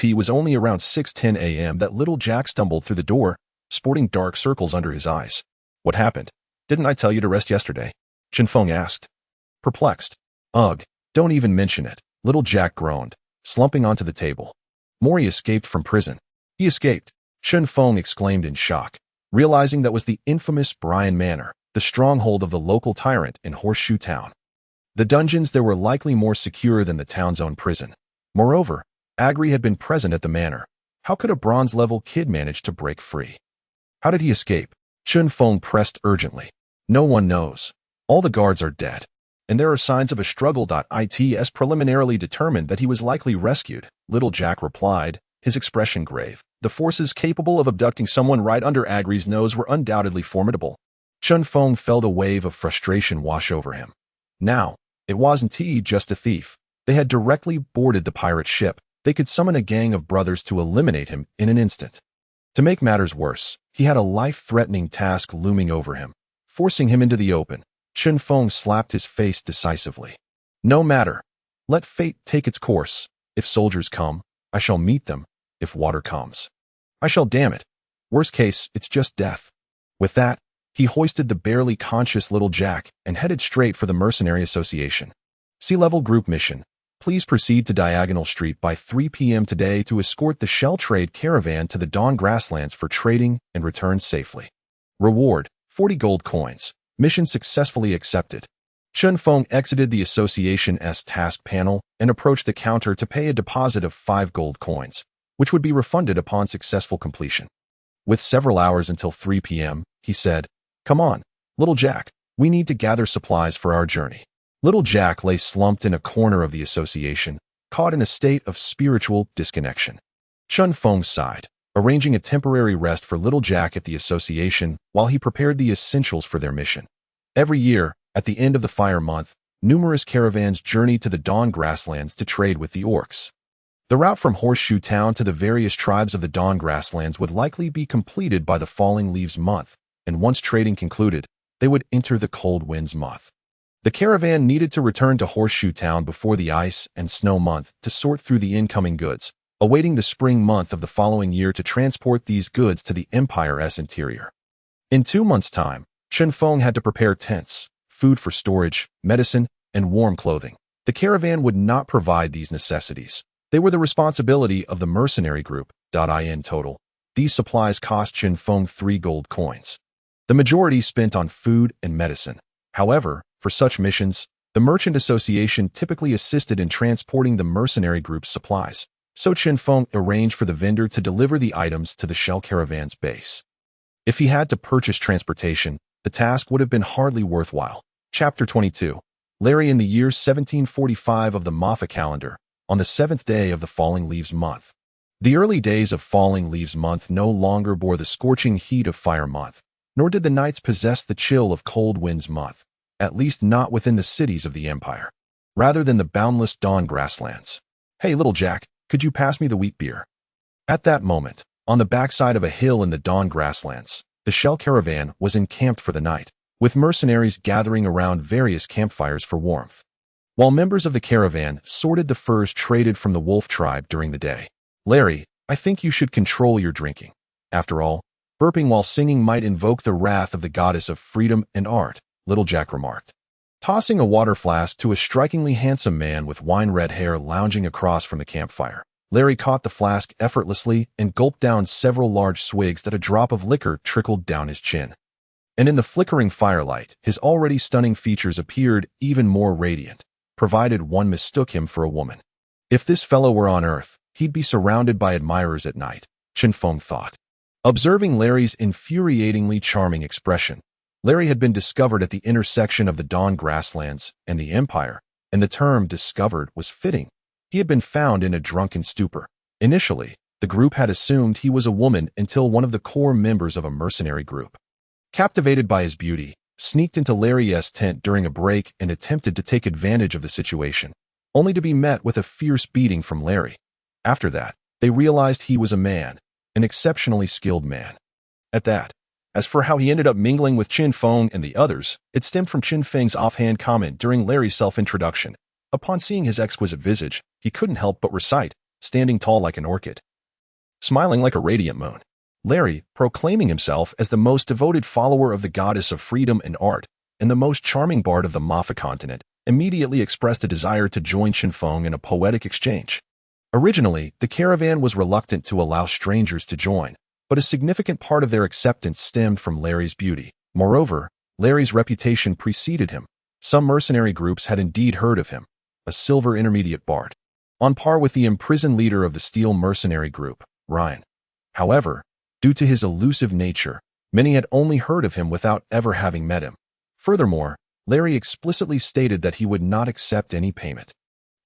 It was only around 6:10 a.m. that Little Jack stumbled through the door, sporting dark circles under his eyes. What happened? Didn't I tell you to rest yesterday? Chinfong asked, perplexed. Ugh, don't even mention it, Little Jack groaned, slumping onto the table. Mori escaped from prison. He escaped, Chinfong exclaimed in shock, realizing that was the infamous Brian Manor, the stronghold of the local tyrant in Horseshoe Town. The dungeons there were likely more secure than the town's own prison. Moreover, Agri had been present at the manor. How could a bronze-level kid manage to break free? How did he escape? Chen Feng pressed urgently. No one knows. All the guards are dead. And there are signs of a struggle. It's preliminarily determined that he was likely rescued, Little Jack replied, his expression grave. The forces capable of abducting someone right under Agri's nose were undoubtedly formidable. Chen Feng felt a wave of frustration wash over him. Now, it wasn't he just a thief. They had directly boarded the pirate ship. They could summon a gang of brothers to eliminate him in an instant. To make matters worse, he had a life-threatening task looming over him, forcing him into the open. Chen Feng slapped his face decisively. No matter. Let fate take its course. If soldiers come, I shall meet them. If water comes, I shall damn it. Worst case, it's just death. With that, he hoisted the barely conscious Little Jack and headed straight for the Mercenary Association. Sea-level group mission. Please proceed to Diagonal Street by 3 p.m. today to escort the Shell Trade Caravan to the Dawn Grasslands for trading and return safely. Reward, 40 gold coins. Mission successfully accepted. Chen Feng exited the Association's task panel and approached the counter to pay a deposit of 5 gold coins, which would be refunded upon successful completion. With several hours until 3 p.m., he said, "Come on, Little Jack, we need to gather supplies for our journey." Little Jack lay slumped in a corner of the association, caught in a state of spiritual disconnection. Chen Feng sighed, arranging a temporary rest for Little Jack at the association while he prepared the essentials for their mission. Every year, at the end of the fire month, numerous caravans journeyed to the Dawn Grasslands to trade with the orcs. The route from Horseshoe Town to the various tribes of the Dawn Grasslands would likely be completed by the Falling Leaves month, and once trading concluded, they would enter the Cold Winds month. The caravan needed to return to Horseshoe Town before the Ice and Snow month to sort through the incoming goods, awaiting the spring month of the following year to transport these goods to the Empire's interior. In 2 months' time, Chen Feng had to prepare tents, food for storage, medicine, and warm clothing. The caravan would not provide these necessities. They were the responsibility of the Mercenary group. In total, these supplies cost Chen Feng 3 gold coins. The majority spent on food and medicine. However, for such missions, the Merchant Association typically assisted in transporting the Mercenary group's supplies, so Chen Feng arranged for the vendor to deliver the items to the Shell Caravan's base. If he had to purchase transportation, the task would have been hardly worthwhile. Chapter 22. Larry in the year 1745 of the Maffa calendar, on the 7th day of the Falling Leaves month. The early days of Falling Leaves month no longer bore the scorching heat of Fire month, nor did the nights possess the chill of Cold Winds month, at least not within the cities of the Empire, rather than the boundless Dawn Grasslands. "Hey, Little Jack, could you pass me the wheat beer?" At that moment, on the backside of a hill in the Dawn Grasslands, the Shell Caravan was encamped for the night, with mercenaries gathering around various campfires for warmth. While members of the caravan sorted the furs traded from the wolf tribe during the day. "Larry, I think you should control your drinking. After all, burping while singing might invoke the wrath of the goddess of freedom and art," Little Jack remarked. Tossing a water flask to a strikingly handsome man with wine-red hair lounging across from the campfire, Larry caught the flask effortlessly and gulped down several large swigs that a drop of liquor trickled down his chin. And in the flickering firelight, his already stunning features appeared even more radiant, provided one mistook him for a woman. If this fellow were on Earth, he'd be surrounded by admirers at night, Chen Feng thought. Observing Larry's infuriatingly charming expression, Larry had been discovered at the intersection of the Dawn Grasslands and the Empire, and the term discovered was fitting. He had been found in a drunken stupor. Initially, the group had assumed he was a woman until one of the core members of a mercenary group, captivated by his beauty, sneaked into Larry's tent during a break and attempted to take advantage of the situation, only to be met with a fierce beating from Larry. After that, they realized he was a man, an exceptionally skilled man. At that, as for how he ended up mingling with Chinfong and the others, it stemmed from Chen Feng's offhand comment during Larry's self-introduction. Upon seeing his exquisite visage, he couldn't help but recite, standing tall like an orchid, smiling like a radiant moon. Larry, proclaiming himself as the most devoted follower of the goddess of freedom and art, and the most charming bard of the Maffa continent, immediately expressed a desire to join Chinfong in a poetic exchange. Originally, the caravan was reluctant to allow strangers to join, but a significant part of their acceptance stemmed from Larry's beauty. Moreover, Larry's reputation preceded him. Some mercenary groups had indeed heard of him, a silver intermediate bard, on par with the imprisoned leader of the steel mercenary group, Ryan. However, due to his elusive nature, many had only heard of him without ever having met him. Furthermore, Larry explicitly stated that he would not accept any payment,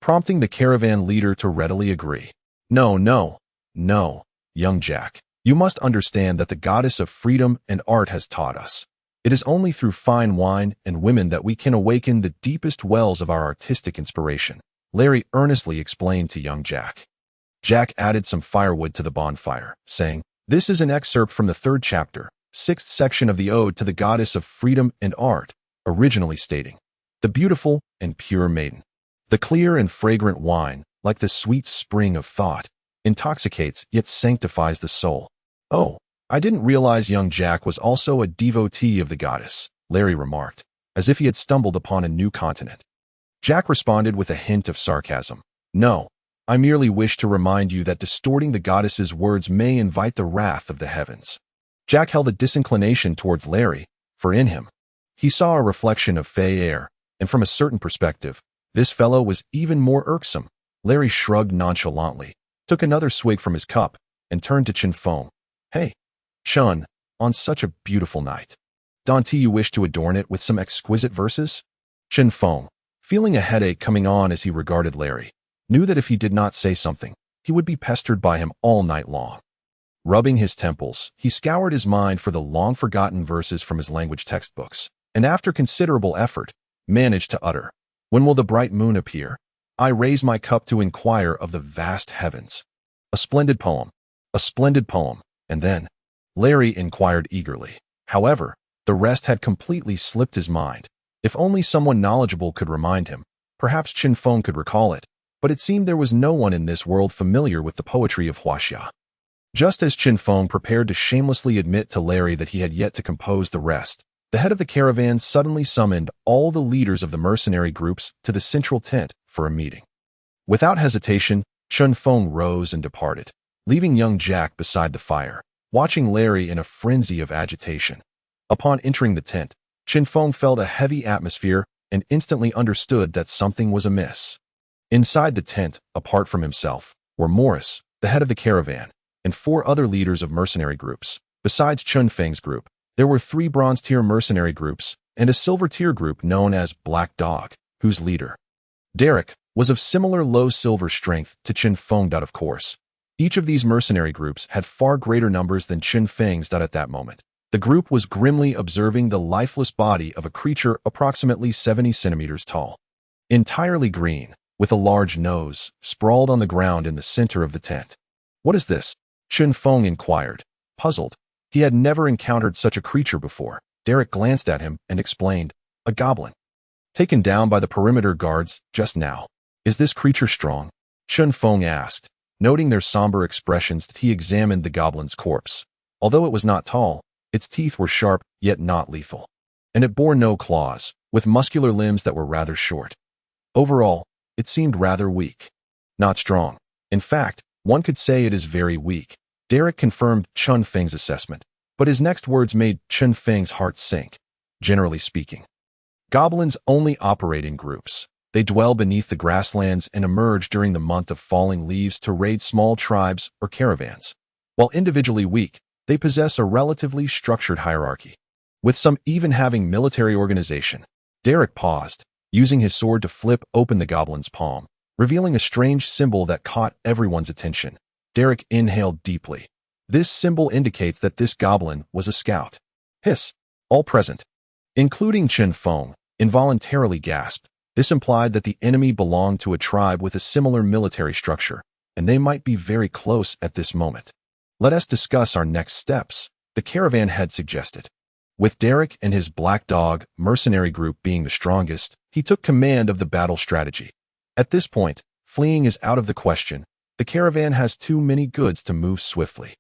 prompting the caravan leader to readily agree. No, young Jack. You must understand that the goddess of freedom and art has taught us. It is only through fine wine and women that we can awaken the deepest wells of our artistic inspiration, Larry earnestly explained to young Jack. Jack added some firewood to the bonfire, saying, "This is an excerpt from the 3rd chapter, 6th section of the Ode to the Goddess of Freedom and Art, originally stating, 'The beautiful and pure maiden. The clear and fragrant wine, like the sweet spring of thought, intoxicates yet sanctifies the soul.'" "Oh, I didn't realize young Jack was also a devotee of the goddess," Larry remarked, as if he had stumbled upon a new continent. Jack responded with a hint of sarcasm. "No, I merely wish to remind you that distorting the goddess's words may invite the wrath of the heavens." Jack held a disinclination towards Larry, for in him, he saw a reflection of fey air, and from a certain perspective, this fellow was even more irksome. Larry shrugged nonchalantly, took another swig from his cup, and turned to Chinfong. "Hey, Chun, on such a beautiful night, don't you wish to adorn it with some exquisite verses?" Chinfong, feeling a headache coming on as he regarded Larry, knew that if he did not say something, he would be pestered by him all night long. Rubbing his temples, he scoured his mind for the long-forgotten verses from his language textbooks, and after considerable effort, managed to utter, "When will the bright moon appear? I raise my cup to inquire of the vast heavens." A splendid poem, and then, Larry inquired eagerly. However, the rest had completely slipped his mind. If only someone knowledgeable could remind him, perhaps Chinfong could recall it, but it seemed there was no one in this world familiar with the poetry of Huaxia. Just as Chinfong prepared to shamelessly admit to Larry that he had yet to compose the rest, the head of the caravan suddenly summoned all the leaders of the mercenary groups to the central tent for a meeting. Without hesitation, Chinfong rose and departed, leaving young Jack beside the fire, watching Larry in a frenzy of agitation. Upon entering the tent, Chinfong felt a heavy atmosphere and instantly understood that something was amiss. Inside the tent, apart from himself, were Morris, the head of the caravan, and 4 other leaders of mercenary groups. Besides Chen Feng's group, there were 3 bronze-tier mercenary groups and a silver-tier group known as Black Dog, whose leader, Derek, was of similar low silver strength to Chinfong. Of course, each of these mercenary groups had far greater numbers than Chen Feng's. At that moment, the group was grimly observing the lifeless body of a creature approximately 70 centimeters tall, entirely green, with a large nose, sprawled on the ground in the center of the tent. "What is this?" Chinfong inquired, puzzled. He had never encountered such a creature before. Derek glanced at him and explained, "A goblin. Taken down by the perimeter guards just now." "Is this creature strong?" Chinfong asked. Noting their somber expressions, he examined the goblin's corpse. Although it was not tall, its teeth were sharp yet not lethal, and it bore no claws, with muscular limbs that were rather short. Overall, it seemed rather weak. Not strong. In fact, one could say it is very weak. Derek confirmed Chen Feng's assessment, but his next words made Chen Feng's heart sink. Generally speaking, goblins only operate in groups. They dwell beneath the grasslands and emerge during the month of falling leaves to raid small tribes or caravans. While individually weak, they possess a relatively structured hierarchy, with some even having military organization. Derek paused, using his sword to flip open the goblin's palm, revealing a strange symbol that caught everyone's attention. Derek inhaled deeply. This symbol indicates that this goblin was a scout. Hiss! All present, including Chinfong, involuntarily gasped. This implied that the enemy belonged to a tribe with a similar military structure, and they might be very close at this moment. "Let us discuss our next steps," the caravan head suggested. With Derek and his Black Dog mercenary group being the strongest, he took command of the battle strategy. At this point, fleeing is out of the question. The caravan has too many goods to move swiftly,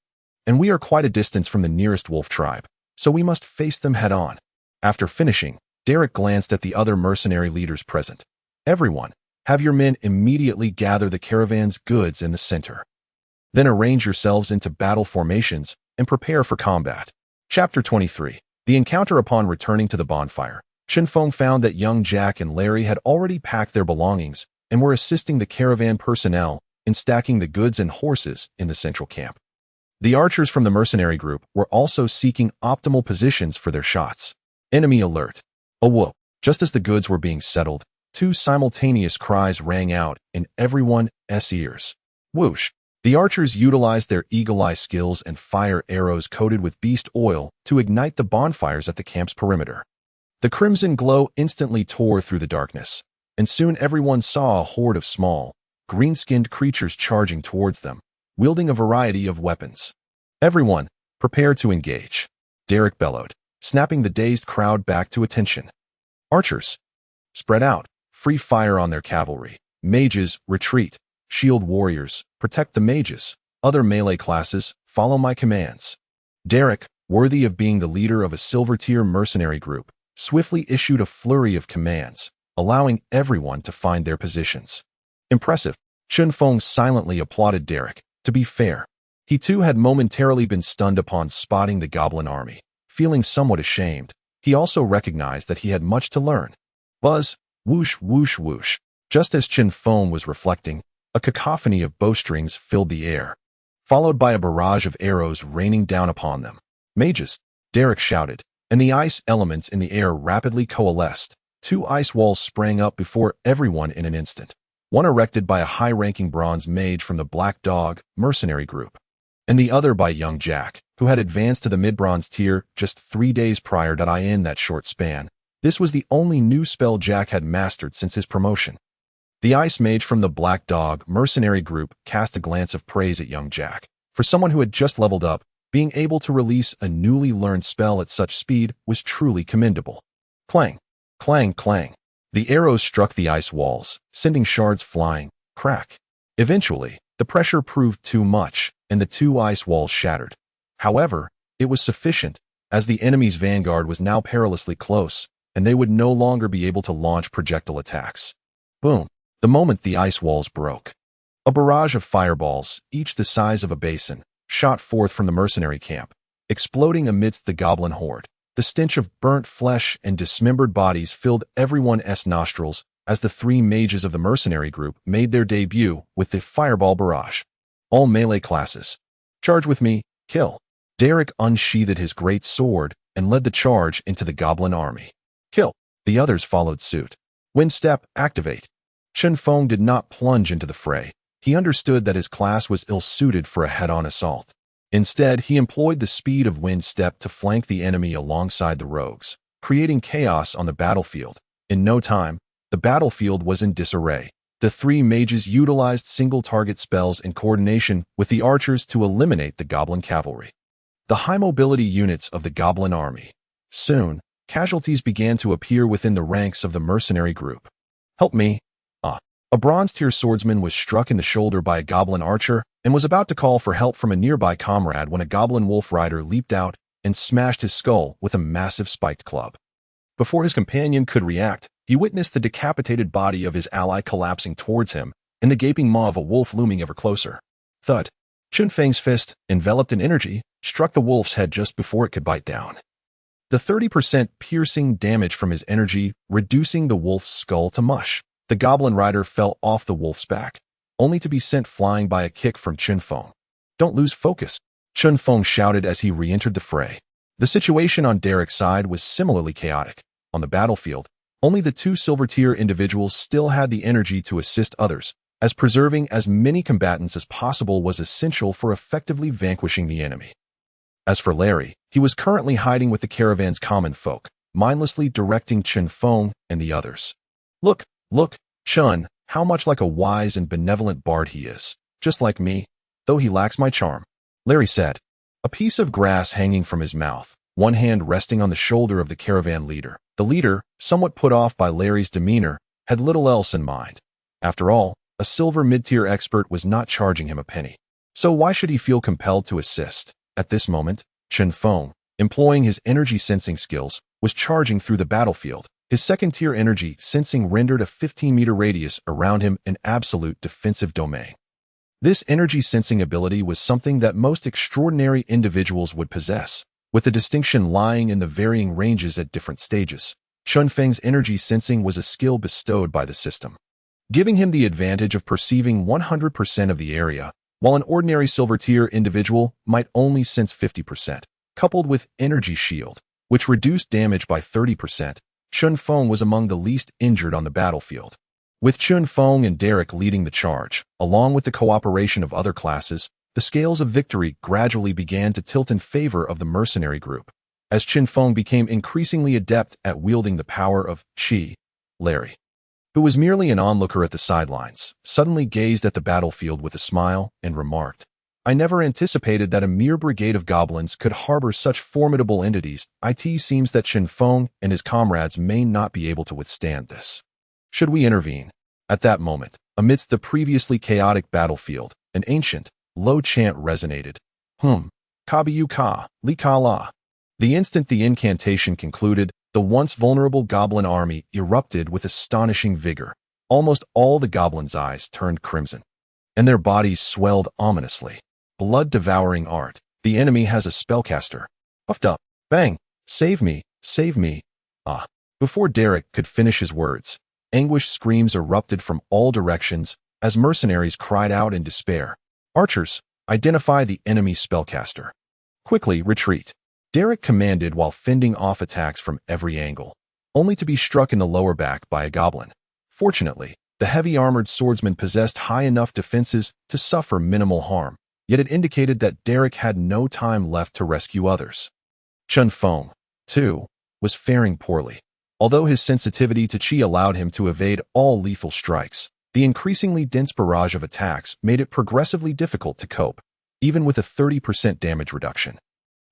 and we are quite a distance from the nearest wolf tribe, so we must face them head-on. After finishing, Derek glanced at the other mercenary leaders present. "Everyone, have your men immediately gather the caravan's goods in the center. Then arrange yourselves into battle formations and prepare for combat." Chapter 23. The encounter. Upon returning to the bonfire, Chen Feng found that young Jack and Larry had already packed their belongings and were assisting the caravan personnel in stacking the goods and horses in the central camp. The archers from the mercenary group were also seeking optimal positions for their shots. Enemy alert. Oh whoa. Just as the goods were being settled, two simultaneous cries rang out in everyone's ears. Whoosh. The archers utilized their eagle-eye skills and fire arrows coated with beast oil to ignite the bonfires at the camp's perimeter. The crimson glow instantly tore through the darkness, and soon everyone saw a horde of small, green-skinned creatures charging towards them, wielding a variety of weapons. Everyone, prepare to engage, Derek bellowed, snapping the dazed crowd back to attention. Archers, spread out, free fire on their cavalry. Mages, retreat. Shield warriors, protect the mages. Other melee classes, follow my commands. Derek, worthy of being the leader of a silver-tier mercenary group, swiftly issued a flurry of commands, allowing everyone to find their positions. Impressive. Chen Feng silently applauded Derek. To be fair, he too had momentarily been stunned upon spotting the goblin army. Feeling somewhat ashamed, he also recognized that he had much to learn. Buzz, whoosh, whoosh, whoosh. Just as Chen Feng was reflecting, a cacophony of bowstrings filled the air, followed by a barrage of arrows raining down upon them. Mages, Derek shouted, and the ice elements in the air rapidly coalesced. Two ice walls sprang up before everyone in an instant, one erected by a high-ranking bronze mage from the Black Dog mercenary group, and the other by young Jack, who had advanced to the mid-bronze tier just 3 days prior. In that short span, this was the only new spell Jack had mastered since his promotion. The ice mage from the Black Dog mercenary group cast a glance of praise at young Jack. For someone who had just leveled up, being able to release a newly learned spell at such speed was truly commendable. Clang, clang, clang. The arrows struck the ice walls, sending shards flying. Crack. Eventually, the pressure proved too much, and the two ice walls shattered. However, it was sufficient, as the enemy's vanguard was now perilously close, and they would no longer be able to launch projectile attacks. Boom. The moment the ice walls broke, a barrage of fireballs, each the size of a basin, shot forth from the mercenary camp, exploding amidst the goblin horde. The stench of burnt flesh and dismembered bodies filled everyone's nostrils as the three mages of the mercenary group made their debut with the fireball barrage. All melee classes, charge with me, kill. Derek unsheathed his great sword and led the charge into the goblin army. Kill. The others followed suit. Wind step, activate. Chen Feng did not plunge into the fray. He understood that his class was ill-suited for a head-on assault. Instead, he employed the speed of wind step to flank the enemy alongside the rogues, creating chaos on the battlefield. In no time, the battlefield was in disarray. The three mages utilized single-target spells in coordination with the archers to eliminate the goblin cavalry. The high-mobility units of the goblin army. Soon, casualties began to appear within the ranks of the mercenary group. Help me. A bronze-tier swordsman was struck in the shoulder by a goblin archer and was about to call for help from a nearby comrade when a goblin wolf rider leaped out and smashed his skull with a massive spiked club. Before his companion could react, he witnessed the decapitated body of his ally collapsing towards him and the gaping maw of a wolf looming ever closer. Thud. Chen Feng's fist, enveloped in energy, struck the wolf's head just before it could bite down. The 30% piercing damage from his energy, reducing the wolf's skull to mush. The goblin rider fell off the wolf's back, only to be sent flying by a kick from Chinfong. Don't lose focus, Chen Feng shouted as he re-entered the fray. The situation on Derek's side was similarly chaotic. On the battlefield, only the two silver-tier individuals still had the energy to assist others, as preserving as many combatants as possible was essential for effectively vanquishing the enemy. As for Larry, he was currently hiding with the caravan's common folk, mindlessly directing Chen Feng and the others. Look, Chun, how much like a wise and benevolent bard he is, just like me, though he lacks my charm, Larry said, a piece of grass hanging from his mouth, one hand resting on the shoulder of the caravan leader. The leader, somewhat put off by Larry's demeanor, had little else in mind. After all, a silver mid-tier expert was not charging him a penny. So why should he feel compelled to assist? At this moment, Chen Feng, employing his energy sensing skills, was charging through the battlefield. His second-tier energy sensing rendered a 15-meter radius around him an absolute defensive domain. This energy sensing ability was something that most extraordinary individuals would possess, with the distinction lying in the varying ranges at different stages. Chen Feng's energy sensing was a skill bestowed by the system, giving him the advantage of perceiving 100% of the area, while an ordinary silver-tier individual might only sense 50%. Coupled with energy shield, which reduced damage by 30%, Chen Feng was among the least injured on the battlefield. With Chen Feng and Derek leading the charge, along with the cooperation of other classes, the scales of victory gradually began to tilt in favor of the mercenary group, as Chen Feng became increasingly adept at wielding the power of Qi. Larry, who was merely an onlooker at the sidelines, suddenly gazed at the battlefield with a smile and remarked, "I never anticipated that a mere brigade of goblins could harbor such formidable entities. It seems that Chen Feng and his comrades may not be able to withstand this. Should we intervene?" At that moment, amidst the previously chaotic battlefield, an ancient, low chant resonated. Kabiyu ka, li ka la. The instant the incantation concluded, the once vulnerable goblin army erupted with astonishing vigor. Almost all the goblins' eyes turned crimson, and their bodies swelled ominously. Blood-devouring art. The enemy has a spellcaster. Puffed up. Bang! Save me! Save me! Ah! Before Derek could finish his words, anguished screams erupted from all directions as mercenaries cried out in despair. Archers, identify the enemy spellcaster. Quickly retreat. Derek commanded while fending off attacks from every angle, only to be struck in the lower back by a goblin. Fortunately, the heavy-armored swordsman possessed high enough defenses to suffer minimal harm, yet it indicated that Derek had no time left to rescue others. Chen Feng, too, was faring poorly. Although his sensitivity to Qi allowed him to evade all lethal strikes, the increasingly dense barrage of attacks made it progressively difficult to cope, even with a 30% damage reduction.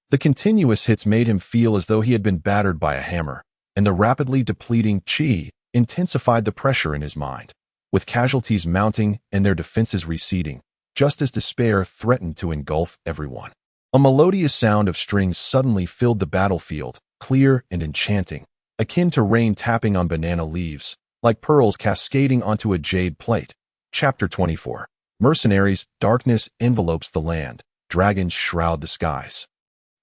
The continuous hits made him feel as though he had been battered by a hammer, and the rapidly depleting Qi intensified the pressure in his mind, with casualties mounting and their defenses receding, just as despair threatened to engulf everyone. A melodious sound of strings suddenly filled the battlefield, clear and enchanting, akin to rain tapping on banana leaves, like pearls cascading onto a jade plate. Chapter 24. Mercenaries. Darkness envelopes the land. Dragons shroud the skies.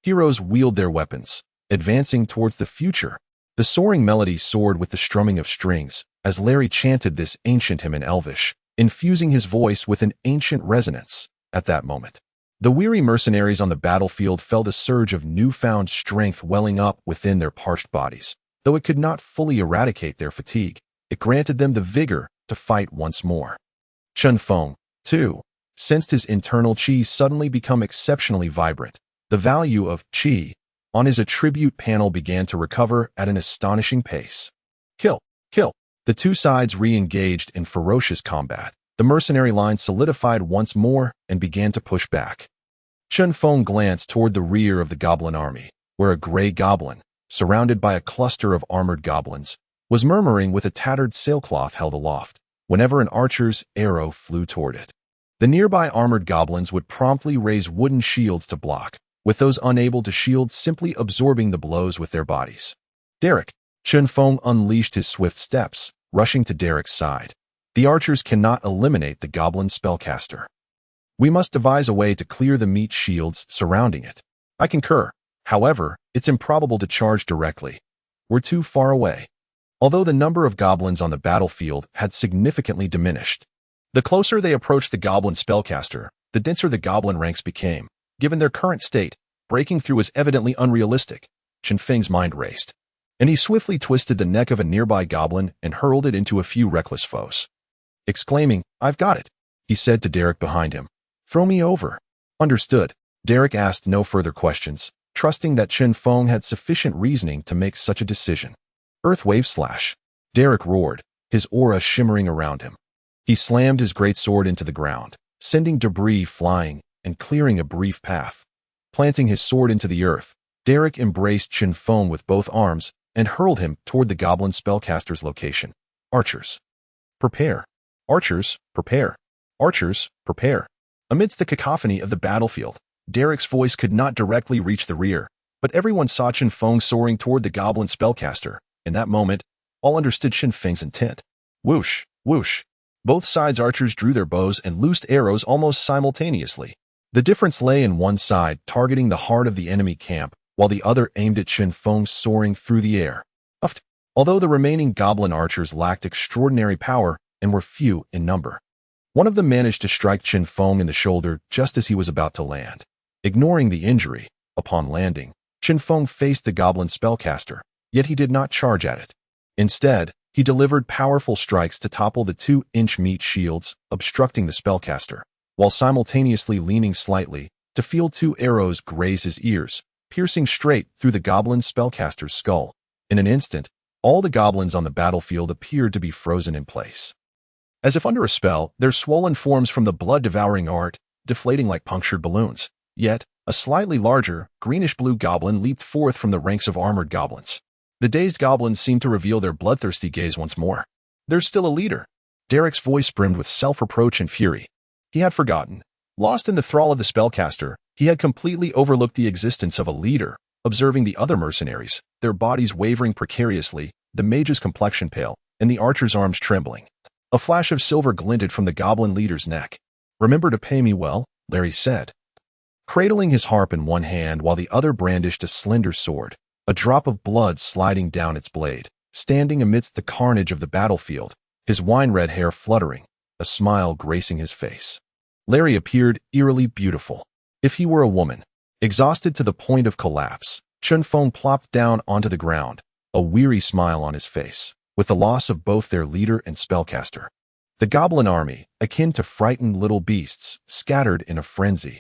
Heroes wield their weapons, advancing towards the future. The soaring melody soared with the strumming of strings, as Larry chanted this ancient hymn in Elvish, infusing his voice with an ancient resonance. At that moment, the weary mercenaries on the battlefield felt a surge of newfound strength welling up within their parched bodies. Though it could not fully eradicate their fatigue, it granted them the vigor to fight once more. Chen Feng, too, sensed his internal Qi suddenly become exceptionally vibrant. The value of Qi on his attribute panel began to recover at an astonishing pace. Kill! Kill! The two sides re-engaged in ferocious combat. The mercenary line solidified once more and began to push back. Chen Feng glanced toward the rear of the goblin army, where a gray goblin, surrounded by a cluster of armored goblins, was murmuring with a tattered sailcloth held aloft whenever an archer's arrow flew toward it. The nearby armored goblins would promptly raise wooden shields to block, with those unable to shield simply absorbing the blows with their bodies. Derek. Chen Feng unleashed his swift steps, rushing to Derek's side. The archers cannot eliminate the goblin spellcaster. We must devise a way to clear the meat shields surrounding it. I concur. However, it's improbable to charge directly. We're too far away. Although the number of goblins on the battlefield had significantly diminished, the closer they approached the goblin spellcaster, the denser the goblin ranks became. Given their current state, breaking through was evidently unrealistic. Chen Feng's mind raced, and he swiftly twisted the neck of a nearby goblin and hurled it into a few reckless foes. Exclaiming, "I've got it," he said to Derek behind him. "Throw me over." Understood. Derek asked no further questions, trusting that Chen Feng had sufficient reasoning to make such a decision. Earthwave slash. Derek roared, his aura shimmering around him. He slammed his greatsword into the ground, sending debris flying and clearing a brief path. Planting his sword into the earth, Derek embraced Chen Feng with both arms and hurled him toward the goblin spellcaster's location. Archers, prepare. Archers, prepare. Archers, prepare. Amidst the cacophony of the battlefield, Derek's voice could not directly reach the rear, but everyone saw Chen Feng soaring toward the goblin spellcaster. In that moment, all understood Chen Feng's intent. Whoosh, whoosh. Both sides' archers drew their bows and loosed arrows almost simultaneously. The difference lay in one side targeting the heart of the enemy camp, while the other aimed at Chen Feng soaring through the air. Uft! although the remaining goblin archers lacked extraordinary power and were few in number. One of them managed to strike Chen Feng in the shoulder just as he was about to land. Ignoring the injury, upon landing, Chen Feng faced the goblin spellcaster, yet he did not charge at it. Instead, he delivered powerful strikes to topple the 2-inch meat shields, obstructing the spellcaster, while simultaneously leaning slightly to feel 2 arrows graze his ears, piercing straight through the goblin spellcaster's skull. In an instant, all the goblins on the battlefield appeared to be frozen in place. As if under a spell, their swollen forms from the blood-devouring art, deflating like punctured balloons. Yet, a slightly larger, greenish-blue goblin leaped forth from the ranks of armored goblins. The dazed goblins seemed to reveal their bloodthirsty gaze once more. "There's still a leader." Derek's voice brimmed with self-reproach and fury. He had forgotten. Lost in the thrall of the spellcaster, he had completely overlooked the existence of a leader. Observing the other mercenaries, their bodies wavering precariously, the mage's complexion pale, and the archer's arms trembling. A flash of silver glinted from the goblin leader's neck. "Remember to pay me well," Larry said. Cradling his harp in one hand while the other brandished a slender sword, a drop of blood sliding down its blade, standing amidst the carnage of the battlefield, his wine-red hair fluttering, a smile gracing his face. Larry appeared eerily beautiful. If he were a woman. Exhausted to the point of collapse, Chen Feng plopped down onto the ground, a weary smile on his face, with the loss of both their leader and spellcaster. The goblin army, akin to frightened little beasts, scattered in a frenzy.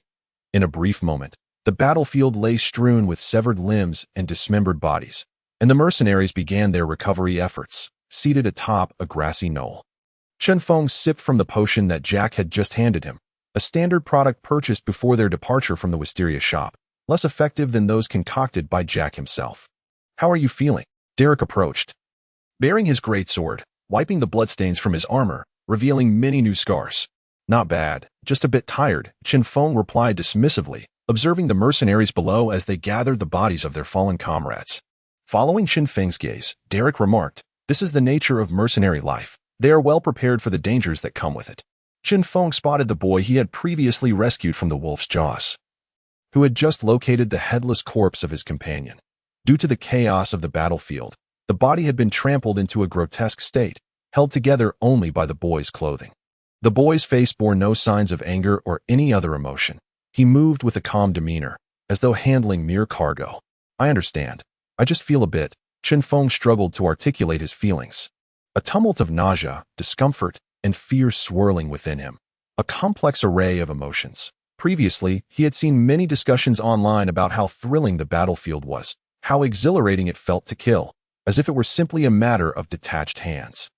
In a brief moment, the battlefield lay strewn with severed limbs and dismembered bodies, and the mercenaries began their recovery efforts, seated atop a grassy knoll. Chen Feng sipped from the potion that Jack had just handed him, a standard product purchased before their departure from the wisteria shop, less effective than those concocted by Jack himself. "How are you feeling?" Derek approached, bearing his greatsword, wiping the bloodstains from his armor, revealing many new scars. "Not bad, just a bit tired," Chen Feng replied dismissively, observing the mercenaries below as they gathered the bodies of their fallen comrades. Following Chen Feng's gaze, Derek remarked, "This is the nature of mercenary life. They are well prepared for the dangers that come with it." Chen Feng spotted the boy he had previously rescued from the wolf's jaws, who had just located the headless corpse of his companion. Due to the chaos of the battlefield, the body had been trampled into a grotesque state, held together only by the boy's clothing. The boy's face bore no signs of anger or any other emotion. He moved with a calm demeanor, as though handling mere cargo. "I understand. I just feel a bit." Chen Feng struggled to articulate his feelings. A tumult of nausea, discomfort, and fear swirling within him. A complex array of emotions. Previously, he had seen many discussions online about how thrilling the battlefield was, how exhilarating it felt to kill, as if it were simply a matter of detached hands.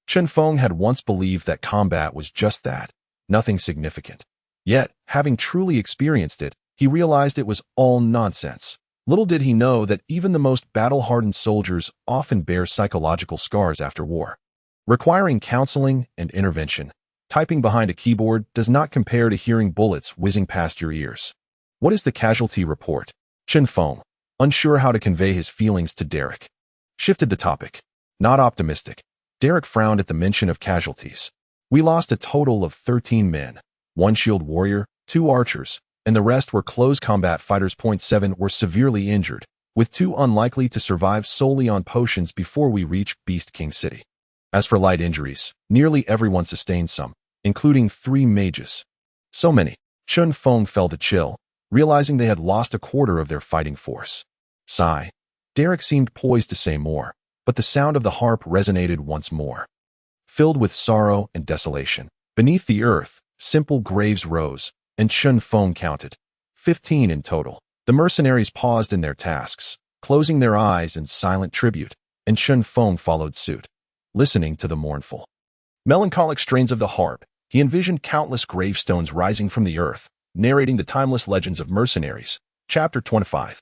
Chen Feng had once believed that combat was just that, nothing significant. Yet, having truly experienced it, he realized it was all nonsense. Little did he know that even the most battle-hardened soldiers often bear psychological scars after war, requiring counseling and intervention. Typing behind a keyboard does not compare to hearing bullets whizzing past your ears. "What is the casualty report?" Chen Feng, unsure how to convey his feelings to Derek, shifted the topic. "Not optimistic." Derek frowned at the mention of casualties. "We lost a total of 13 men, 1 shield warrior, 2 archers, and the rest were close combat fighters. 7 were severely injured, with 2 unlikely to survive solely on potions before we reach Beast King City. As for light injuries, nearly everyone sustained some, including 3 mages. So many." Chen Feng felt a chill, realizing they had lost a quarter of their fighting force. Sigh. Derek seemed poised to say more, but the sound of the harp resonated once more. Filled with sorrow and desolation, beneath the earth, simple graves rose, and Chen Feng counted 15 in total. The mercenaries paused in their tasks, closing their eyes in silent tribute, and Chen Feng followed suit. Listening to the mournful, melancholic strains of the harp, he envisioned countless gravestones rising from the earth, narrating the timeless legends of mercenaries. Chapter 25.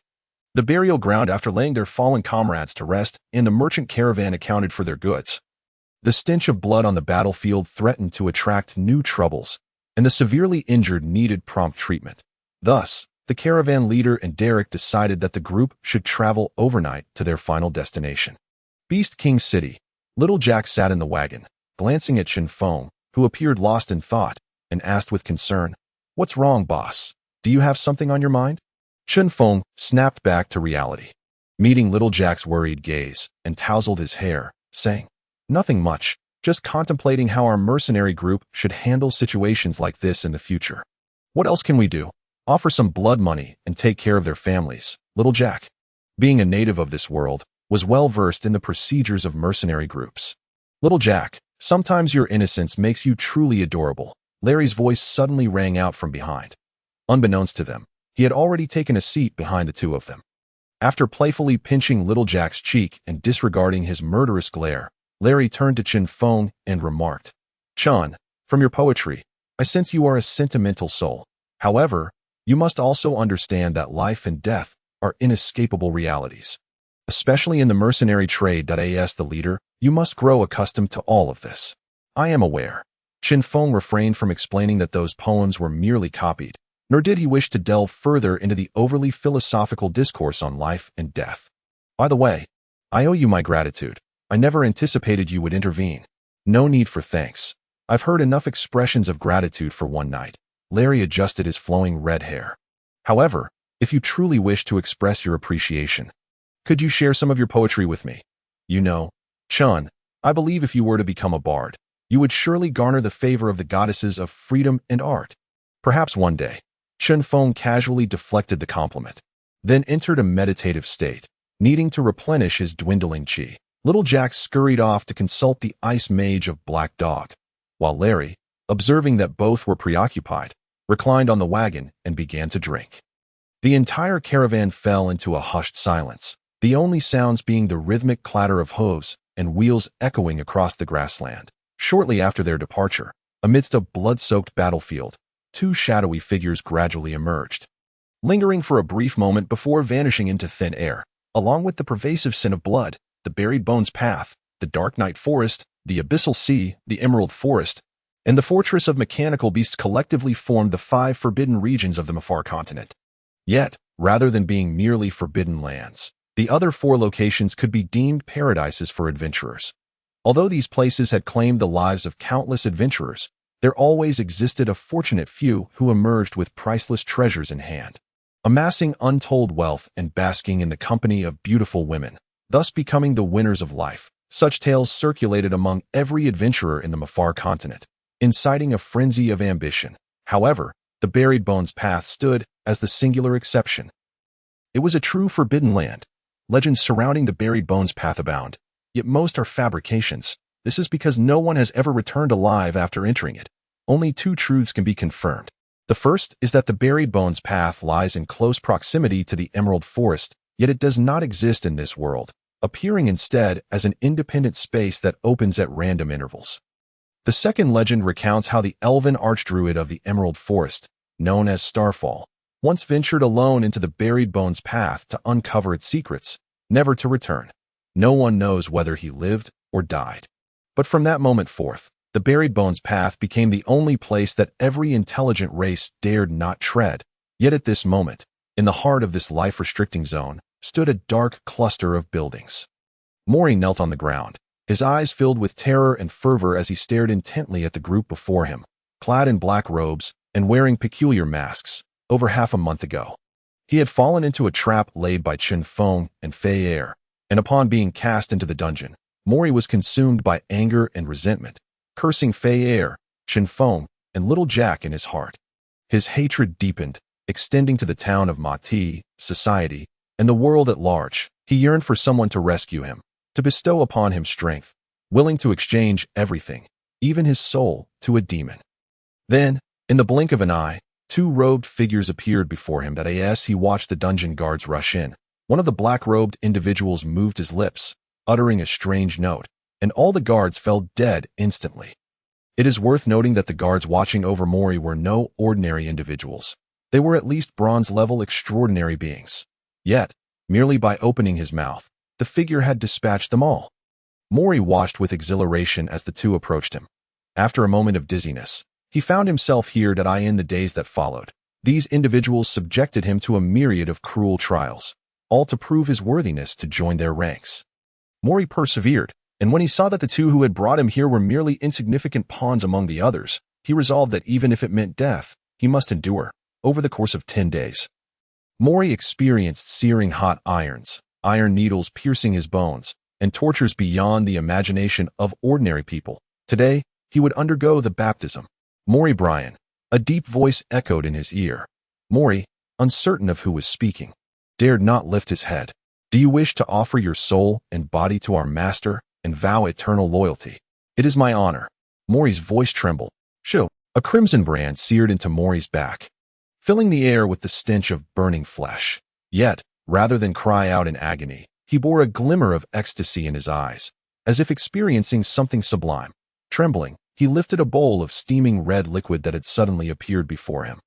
The burial ground after laying their fallen comrades to rest, and the merchant caravan accounted for their goods. The stench of blood on the battlefield threatened to attract new troubles, and the severely injured needed prompt treatment. Thus, the caravan leader and Derek decided that the group should travel overnight to their final destination, Beast King City. Little Jack sat in the wagon, glancing at Chen Feng, who appeared lost in thought, and asked with concern, "What's wrong, boss? Do you have something on your mind?" Chen Feng snapped back to reality. meeting Little Jack's worried gaze, and tousled his hair, saying, "Nothing much, just contemplating how our mercenary group should handle situations like this in the future. What else can we do? Offer some blood money and take care of their families." Little Jack, being a native of this world, was well versed in the procedures of mercenary groups. "Little Jack, sometimes your innocence makes you truly adorable." Larry's voice suddenly rang out from behind. Unbeknownst to them, he had already taken a seat behind the two of them. After playfully pinching Little Jack's cheek and disregarding his murderous glare, Larry turned to Chen Feng and remarked, "Chen, from your poetry, I sense you are a sentimental soul. However, you must also understand that life and death are inescapable realities. Especially in the mercenary trade. As the leader, you must grow accustomed to all of this." "I am aware." Chinfong refrained from explaining that those poems were merely copied, nor did he wish to delve further into the overly philosophical discourse on life and death. "By the way, I owe you my gratitude. I never anticipated you would intervene." "No need for thanks. I've heard enough expressions of gratitude for one night." Larry adjusted his flowing red hair. "However, if you truly wish to express your appreciation, could you share some of your poetry with me? You know, Chen, I believe if you were to become a bard, you would surely garner the favor of the goddesses of freedom and art. Perhaps one day." Chen Feng casually deflected the compliment, then entered a meditative state, needing to replenish his dwindling chi. Little Jack scurried off to consult the ice mage of Black Dog, while Larry, observing that both were preoccupied, reclined on the wagon and began to drink. The entire caravan fell into a hushed silence, the only sounds being the rhythmic clatter of hooves and wheels echoing across the grassland. Shortly after their departure, amidst a blood-soaked battlefield, two shadowy figures gradually emerged, lingering for a brief moment before vanishing into thin air. Along with the pervasive scent of blood, the Buried Bones Path, the Dark Night Forest, the Abyssal Sea, the Emerald Forest, and the Fortress of Mechanical Beasts collectively formed the 5 forbidden regions of the Mafar continent. Yet, rather than being merely forbidden lands, the other 4 locations could be deemed paradises for adventurers. Although these places had claimed the lives of countless adventurers, there always existed a fortunate few who emerged with priceless treasures in hand, amassing untold wealth and basking in the company of beautiful women, thus becoming the winners of life. Such tales circulated among every adventurer in the Mafar continent, inciting a frenzy of ambition. However, the Buried Bones Path stood as the singular exception. It was a true forbidden land. Legends surrounding the Buried Bones Path abound, yet most are fabrications. This is because no one has ever returned alive after entering it. Only 2 truths can be confirmed. The first is that the Buried Bones Path lies in close proximity to the Emerald Forest, yet it does not exist in this world, appearing instead as an independent space that opens at random intervals. The second legend recounts how the elven archdruid of the Emerald Forest, known as Starfall, once ventured alone into the Buried Bones Path to uncover its secrets, never to return. No one knows whether he lived or died. But from that moment forth, the Buried Bones Path became the only place that every intelligent race dared not tread. Yet at this moment, in the heart of this life-restricting zone, stood a dark cluster of buildings. Mori knelt on the ground, his eyes filled with terror and fervor as he stared intently at the group before him, clad in black robes and wearing peculiar masks. Over half a month ago, he had fallen into a trap laid by Chen Feng and Fei Er, and upon being cast into the dungeon, Mori was consumed by anger and resentment, cursing Fei Er, Chen Feng, and Little Jack in his heart. His hatred deepened, extending to the town of Mightiest, society, and the world at large. He yearned for someone to rescue him, to bestow upon him strength, willing to exchange everything, even his soul, to a demon. Then, in the blink of an eye, 2 robed figures appeared before him. As he watched the dungeon guards rush in, one of the black-robed individuals moved his lips, uttering a strange note, and all the guards fell dead instantly. It is worth noting that the guards watching over Mori were no ordinary individuals. They were at least bronze-level extraordinary beings. Yet, merely by opening his mouth, the figure had dispatched them all. Mori watched with exhilaration as the 2 approached him. After a moment of dizziness, he found himself here in the days that followed. These individuals subjected him to a myriad of cruel trials, all to prove his worthiness to join their ranks. Mori persevered, and when he saw that the 2 who had brought him here were merely insignificant pawns among the others, he resolved that even if it meant death, he must endure. Over the course of 10 days, Mori experienced searing hot irons, iron needles piercing his bones, and tortures beyond the imagination of ordinary people. Today, he would undergo the baptism. Mori Brian. A deep voice echoed in his ear. Mori, uncertain of who was speaking, dared not lift his head. Do you wish to offer your soul and body to our master and vow eternal loyalty? It is my honor. Mori's voice trembled. Shoo! A crimson brand seared into Mori's back, filling the air with the stench of burning flesh. Yet, rather than cry out in agony, he bore a glimmer of ecstasy in his eyes, as if experiencing something sublime. Trembling, he lifted a bowl of steaming red liquid that had suddenly appeared before him.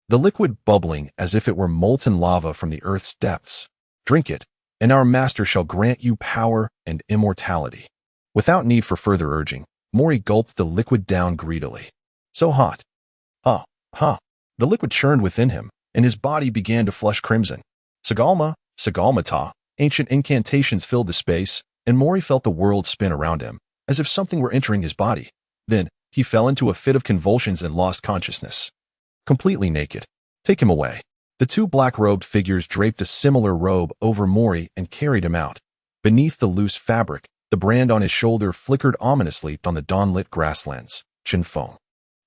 The liquid bubbling as if it were molten lava from the earth's depths. Drink it, and our master shall grant you power and immortality. Without need for further urging, Mori gulped the liquid down greedily. So hot. The liquid churned within him, and his body began to flush crimson. Sagalma, Sagalmata, ancient incantations filled the space, and Mori felt the world spin around him, as if something were entering his body. Then, he fell into a fit of convulsions and lost consciousness. Completely naked. Take him away. The two black-robed figures draped a similar robe over Mori and carried him out. Beneath the loose fabric, the brand on his shoulder flickered ominously on the dawn-lit grasslands. Chen Feng,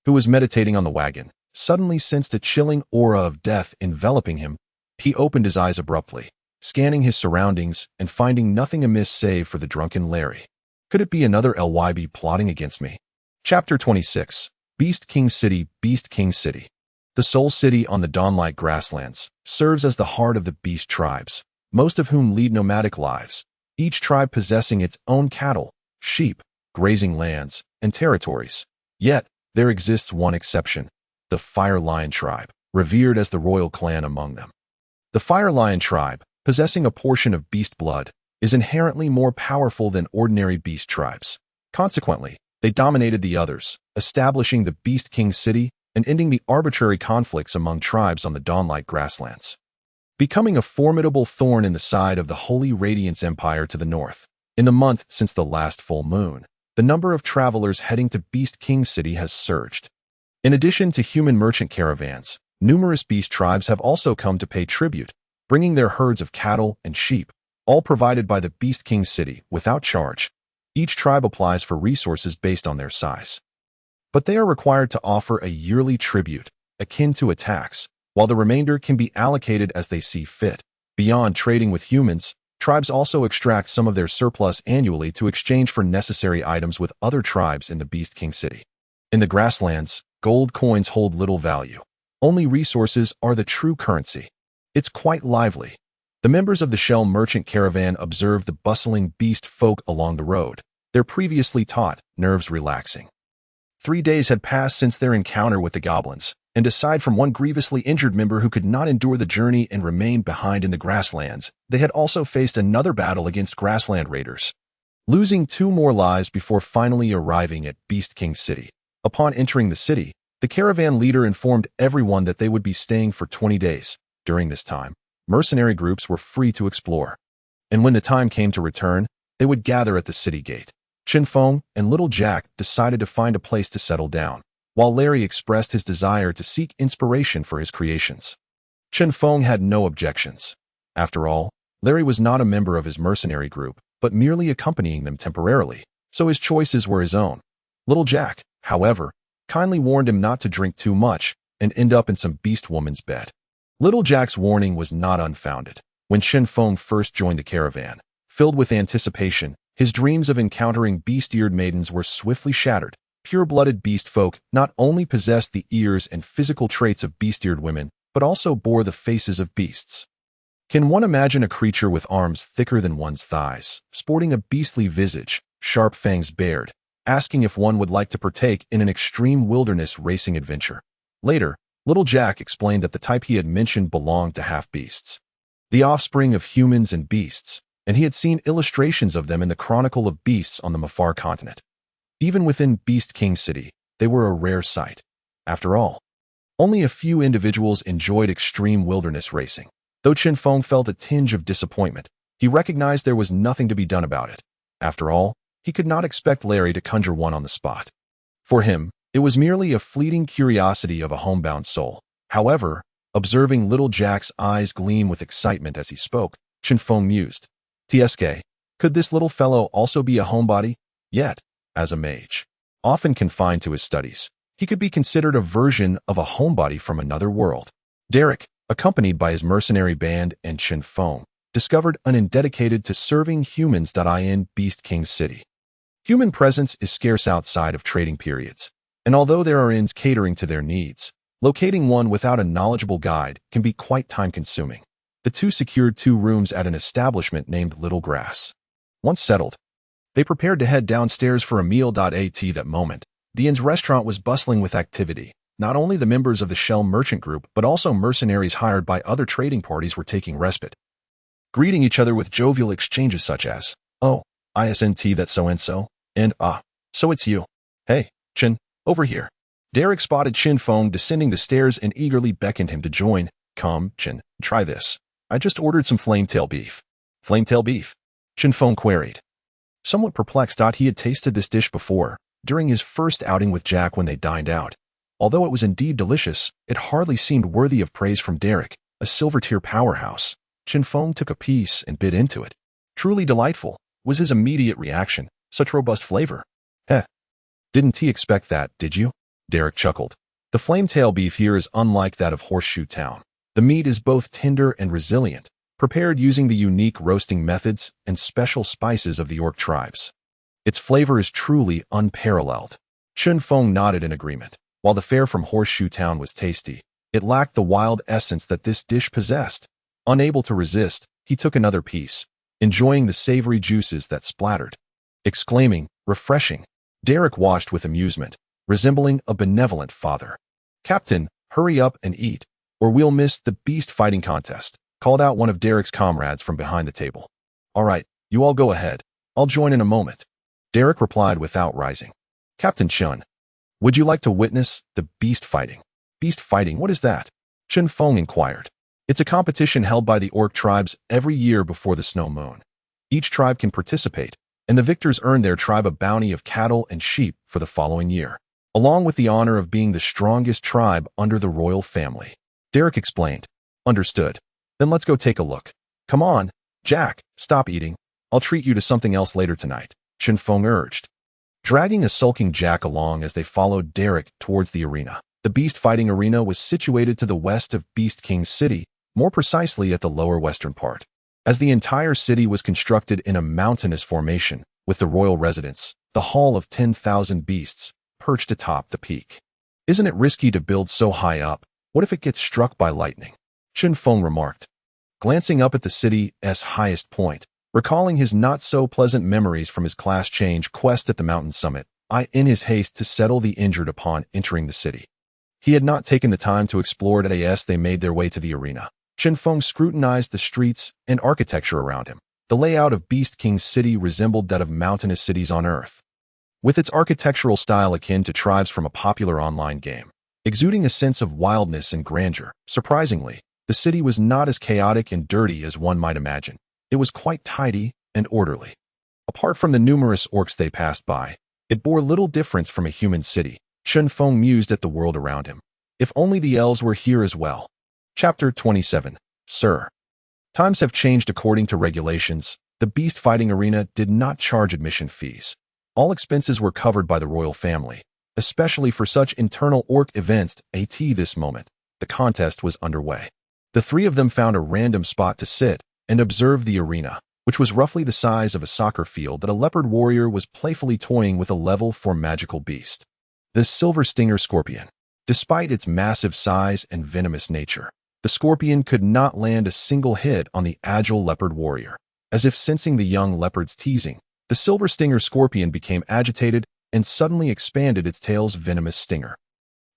who was meditating on the wagon, suddenly sensed a chilling aura of death enveloping him. He opened his eyes abruptly, scanning his surroundings and finding nothing amiss save for the drunken Larry. Could it be another LYB plotting against me? Chapter 26. Beast King City. Beast King City. The Soul City on the Dawnlight Grasslands serves as the heart of the beast tribes, most of whom lead nomadic lives, each tribe possessing its own cattle, sheep, grazing lands, and territories. Yet, there exists one exception, the Fire Lion tribe, revered as the royal clan among them. The Fire Lion tribe, possessing a portion of beast blood, is inherently more powerful than ordinary beast tribes. Consequently, they dominated the others, establishing the Beast King City and ending the arbitrary conflicts among tribes on the Dawnlight Grasslands. Becoming a formidable thorn in the side of the Holy Radiance Empire to the north. In the month since the last full moon, the number of travelers heading to Beast King City has surged. In addition to human merchant caravans, numerous beast tribes have also come to pay tribute, bringing their herds of cattle and sheep, all provided by the Beast King City without charge. Each tribe applies for resources based on their size. But they are required to offer a yearly tribute, akin to a tax, while the remainder can be allocated as they see fit. Beyond trading with humans, tribes also extract some of their surplus annually to exchange for necessary items with other tribes in the Beast King City. In the grasslands, gold coins hold little value. Only resources are the true currency. It's quite lively. The members of the Shell merchant caravan observed the bustling beast folk along the road, their previously taut nerves relaxing. 3 days had passed since their encounter with the goblins, and aside from one grievously injured member who could not endure the journey and remained behind in the grasslands, they had also faced another battle against grassland raiders, losing 2 more lives before finally arriving at Beast King City. Upon entering the city, the caravan leader informed everyone that they would be staying for 20 days. During this time, mercenary groups were free to explore, and when the time came to return, they would gather at the city gate. Chinfong and Little Jack decided to find a place to settle down, while Larry expressed his desire to seek inspiration for his creations. Chinfong had no objections. After all, Larry was not a member of his mercenary group, but merely accompanying them temporarily, so his choices were his own. Little Jack, however, kindly warned him not to drink too much and end up in some beast woman's bed. Little Jack's warning was not unfounded. When Chen Feng first joined the caravan, filled with anticipation, his dreams of encountering beast-eared maidens were swiftly shattered. Pure-blooded beast folk not only possessed the ears and physical traits of beast-eared women, but also bore the faces of beasts. Can one imagine a creature with arms thicker than one's thighs, sporting a beastly visage, sharp fangs bared, asking if one would like to partake in an extreme wilderness racing adventure? Later, Little Jack explained that the type he had mentioned belonged to half-beasts, the offspring of humans and beasts, and he had seen illustrations of them in the Chronicle of Beasts on the Mafar continent. Even within Beast King City, they were a rare sight. After all, only a few individuals enjoyed extreme wilderness racing. Though Chinfong felt a tinge of disappointment, he recognized there was nothing to be done about it. After all, he could not expect Larry to conjure one on the spot. For him, it was merely a fleeting curiosity of a homebound soul. However, observing Little Jack's eyes gleam with excitement as he spoke, Chinfong mused, TSK, could this little fellow also be a homebody? Yet, as a mage, often confined to his studies, he could be considered a version of a homebody from another world. Derek, accompanied by his mercenary band and Chen Feng, discovered an inn dedicated to serving humans in Beast King City. Human presence is scarce outside of trading periods, and although there are inns catering to their needs, locating one without a knowledgeable guide can be quite time-consuming. The two secured 2 rooms at an establishment named Little Grass. Once settled, they prepared to head downstairs for a meal. At that moment, the inn's restaurant was bustling with activity. Not only the members of the Shell Merchant Group, but also mercenaries hired by other trading parties were taking respite, greeting each other with jovial exchanges such as, "Oh, isn't that so-and-so?" and "Ah, so it's you. Hey, Chen, over here." Derek spotted Chinfong descending the stairs and eagerly beckoned him to join. "Come, Chen, try this. I just ordered some flame-tail beef." "Flame-tail beef?" Chinfong queried. Somewhat perplexed, he had tasted this dish before, during his first outing with Jack when they dined out. Although it was indeed delicious, it hardly seemed worthy of praise from Derek, a silver-tier powerhouse. Chinfong took a piece and bit into it. "Truly delightful," was his immediate reaction. "Such robust flavor." "Heh. Didn't he expect that, did you?" Derek chuckled. "The flame-tail beef here is unlike that of Horseshoe Town. The meat is both tender and resilient, prepared using the unique roasting methods and special spices of the Orc tribes. Its flavor is truly unparalleled." Chen Feng nodded in agreement. While the fare from Horseshoe Town was tasty, it lacked the wild essence that this dish possessed. Unable to resist, he took another piece, enjoying the savory juices that splattered. Exclaiming, "Refreshing!" Derek watched with amusement, resembling a benevolent father. "Captain, hurry up and eat, or we'll miss the beast fighting contest," called out one of Derek's comrades from behind the table. "All right, you all go ahead. I'll join in a moment," Derek replied without rising. "Captain Chen, would you like to witness the beast fighting?" "Beast fighting, what is that?" Chen Feng inquired. "It's a competition held by the Orc tribes every year before the snow moon. Each tribe can participate, and the victors earn their tribe a bounty of cattle and sheep for the following year, along with the honor of being the strongest tribe under the royal family," Derek explained. "Understood. Then let's go take a look." "Come on, Jack, stop eating. I'll treat you to something else later tonight," Chen Feng urged, dragging a sulking Jack along as they followed Derek towards the arena. The beast fighting arena was situated to the west of Beast King City, more precisely at the lower western part, as the entire city was constructed in a mountainous formation, with the royal residence, the Hall of 10,000 Beasts, perched atop the peak. "Isn't it risky to build so high up? What if it gets struck by lightning?" Chen Feng remarked, glancing up at the city's highest point, recalling his not-so-pleasant memories from his class change quest at the mountain summit, in his haste to settle the injured upon entering the city. He had not taken the time to explore it as they made their way to the arena. Chen Feng scrutinized the streets and architecture around him. The layout of Beast King's city resembled that of mountainous cities on Earth, with its architectural style akin to tribes from a popular online game, exuding a sense of wildness and grandeur. Surprisingly, the city was not as chaotic and dirty as one might imagine. It was quite tidy and orderly. Apart from the numerous orcs they passed by, it bore little difference from a human city. Chen Feng mused at the world around him. If only the elves were here as well. Chapter 27. Sir. Times have changed according to regulations. The beast fighting arena did not charge admission fees. All expenses were covered by the royal family, especially for such internal orc events. At this moment, the contest was underway. The 3 of them found a random spot to sit and observe the arena, which was roughly the size of a soccer field. That a leopard warrior was playfully toying with a level 4 magical beast, the silver stinger scorpion. Despite its massive size and venomous nature, the scorpion could not land a single hit on the agile leopard warrior. As if sensing the young leopard's teasing, the silver stinger scorpion became agitated and suddenly expanded its tail's venomous stinger,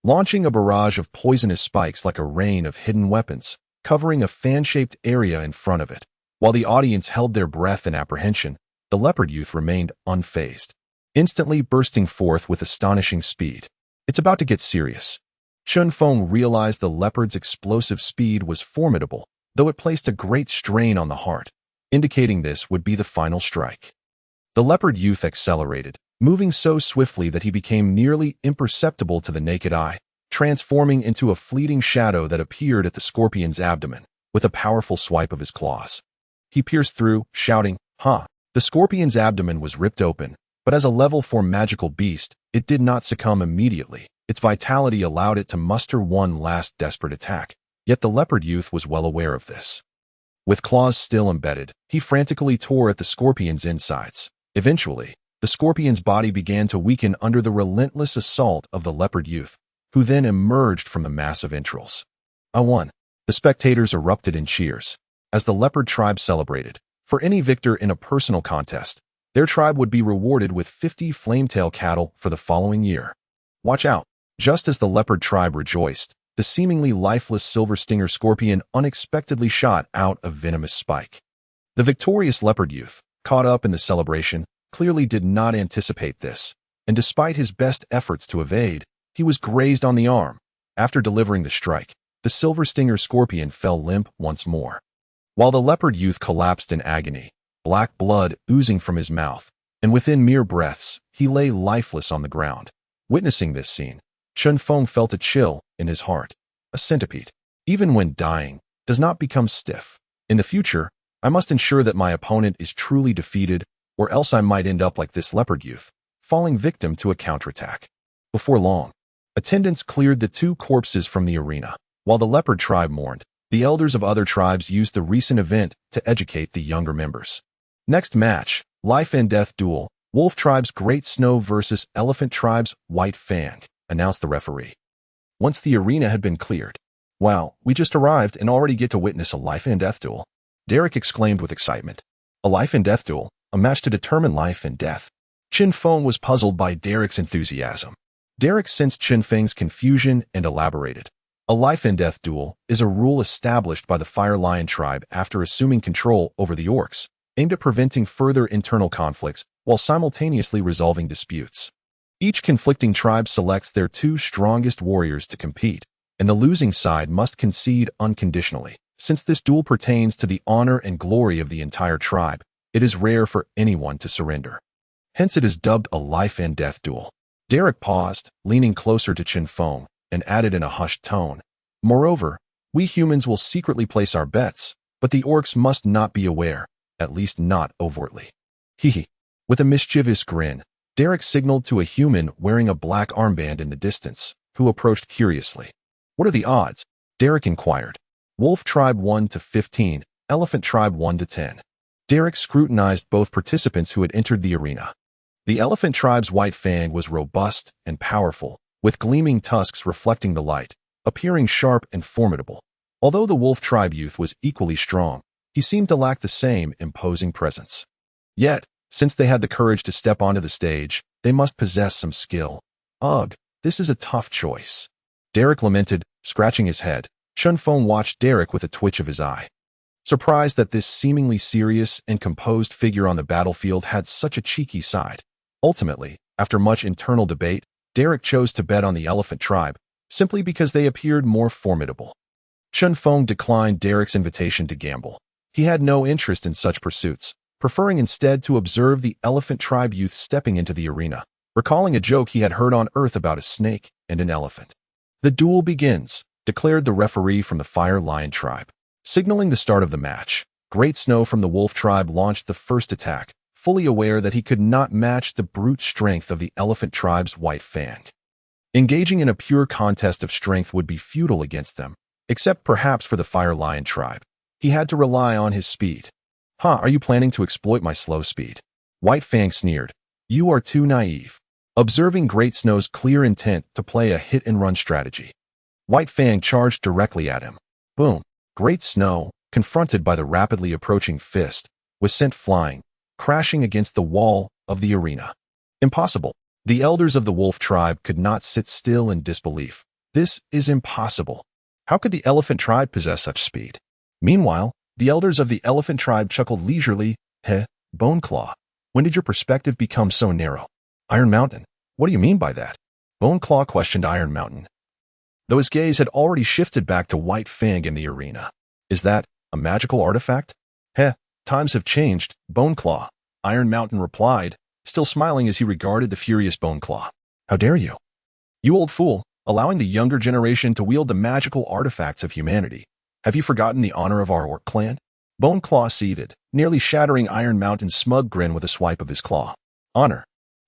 launching a barrage of poisonous spikes like a rain of hidden weapons, covering a fan-shaped area in front of it. While the audience held their breath in apprehension, the leopard youth remained unfazed, instantly bursting forth with astonishing speed. "It's about to get serious." Chen Feng realized the leopard's explosive speed was formidable, though it placed a great strain on the heart, indicating this would be the final strike. The leopard youth accelerated, moving so swiftly that he became nearly imperceptible to the naked eye, transforming into a fleeting shadow that appeared at the scorpion's abdomen with a powerful swipe of his claws. He pierced through, shouting, The scorpion's abdomen was ripped open, but as a level 4 magical beast, it did not succumb immediately. Its vitality allowed it to muster one last desperate attack, yet the leopard youth was well aware of this. With claws still embedded, he frantically tore at the scorpion's insides. Eventually, the scorpion's body began to weaken under the relentless assault of the leopard youth, who then emerged from the mass of entrails. I won. The spectators erupted in cheers. As the leopard tribe celebrated, for any victor in a personal contest, their tribe would be rewarded with 50 flametail cattle for the following year. Watch out! Just as the leopard tribe rejoiced, the seemingly lifeless silver stinger scorpion unexpectedly shot out a venomous spike. The victorious leopard youth, caught up in the celebration, clearly did not anticipate this, and despite his best efforts to evade, he was grazed on the arm. After delivering the strike, the silver stinger scorpion fell limp once more. While the leopard youth collapsed in agony, black blood oozing from his mouth, and within mere breaths, he lay lifeless on the ground. Witnessing this scene, Chen Feng felt a chill in his heart. A centipede, even when dying, does not become stiff. In the future, I must ensure that my opponent is truly defeated, or else I might end up like this leopard youth, falling victim to a counterattack. Before long, attendants cleared the two corpses from the arena. While the leopard tribe mourned, the elders of other tribes used the recent event to educate the younger members. Next match, Life and Death Duel, Wolf Tribe's Great Snow versus Elephant Tribe's White Fang, announced the referee. Once the arena had been cleared. Wow, we just arrived and already get to witness a life and death duel. Derek exclaimed with excitement. A life and death duel, a match to determine life and death. Chinfong was puzzled by Derek's enthusiasm. Derek sensed Chen Feng's confusion and elaborated. A life and death duel is a rule established by the Fire Lion tribe after assuming control over the orcs, aimed at preventing further internal conflicts while simultaneously resolving disputes. Each conflicting tribe selects their two strongest warriors to compete, and the losing side must concede unconditionally. Since this duel pertains to the honor and glory of the entire tribe, it is rare for anyone to surrender. Hence it is dubbed a life and death duel. Derek paused, leaning closer to Chinfong, and added in a hushed tone, "Moreover, we humans will secretly place our bets, but the orcs must not be aware, at least not overtly." Hee. With a mischievous grin, Derek signaled to a human wearing a black armband in the distance, who approached curiously. "What are the odds?" Derek inquired. "Wolf Tribe 1 to 15, Elephant Tribe 1 to 10. Derek scrutinized both participants who had entered the arena. The Elephant Tribe's White Fang was robust and powerful, with gleaming tusks reflecting the light, appearing sharp and formidable. Although the Wolf Tribe youth was equally strong, he seemed to lack the same imposing presence. Yet, since they had the courage to step onto the stage, they must possess some skill. Ugh, this is a tough choice. Derek lamented, scratching his head. Chen Feng watched Derek with a twitch of his eye. Surprised that this seemingly serious and composed figure on the battlefield had such a cheeky side. Ultimately, after much internal debate, Derek chose to bet on the Elephant Tribe, simply because they appeared more formidable. Chen Feng declined Derek's invitation to gamble. He had no interest in such pursuits, preferring instead to observe the Elephant Tribe youth stepping into the arena, recalling a joke he had heard on Earth about a snake and an elephant. "The duel begins," declared the referee from the Fire Lion Tribe. Signaling the start of the match, Great Snow from the Wolf Tribe launched the first attack, fully aware that he could not match the brute strength of the Elephant Tribe's White Fang. Engaging in a pure contest of strength would be futile against them, except perhaps for the Fire Lion Tribe. He had to rely on his speed. Are you planning to exploit my slow speed?" White Fang sneered. "You are too naive." Observing Great Snow's clear intent to play a hit-and-run strategy, White Fang charged directly at him. Boom! Great Snow, confronted by the rapidly approaching fist, was sent flying, crashing against the wall of the arena. Impossible. The elders of the Wolf Tribe could not sit still in disbelief. This is impossible. How could the Elephant Tribe possess such speed? Meanwhile, the elders of the Elephant Tribe chuckled leisurely. Bone Claw, when did your perspective become so narrow? Iron Mountain, what do you mean by that? Bone Claw questioned Iron Mountain, though his gaze had already shifted back to White Fang in the arena. Is that a magical artifact? Times have changed, Bone Claw, Iron Mountain replied, still smiling as he regarded the furious Bone Claw. How dare you? You old fool, allowing the younger generation to wield the magical artifacts of humanity. Have you forgotten the honor of our orc clan? Bone Claw seethed, nearly shattering Iron Mountain's smug grin with a swipe of his claw. Honor.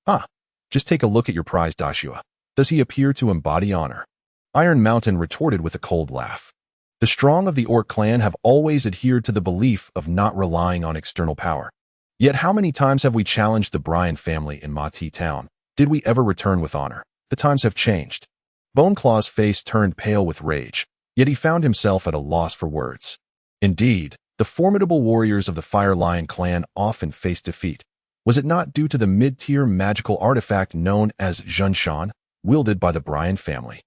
Ah, just take a look at your prize, Dashua. Does he appear to embody honor? Iron Mountain retorted with a cold laugh. The strong of the Orc clan have always adhered to the belief of not relying on external power. Yet how many times have we challenged the Bryan family in Mightiest town? Did we ever return with honor? The times have changed. Bone Claw's face turned pale with rage, yet he found himself at a loss for words. Indeed, the formidable warriors of the Fire Lion clan often faced defeat. Was it not due to the mid-tier magical artifact known as Zhunshan, wielded by the Bryan family?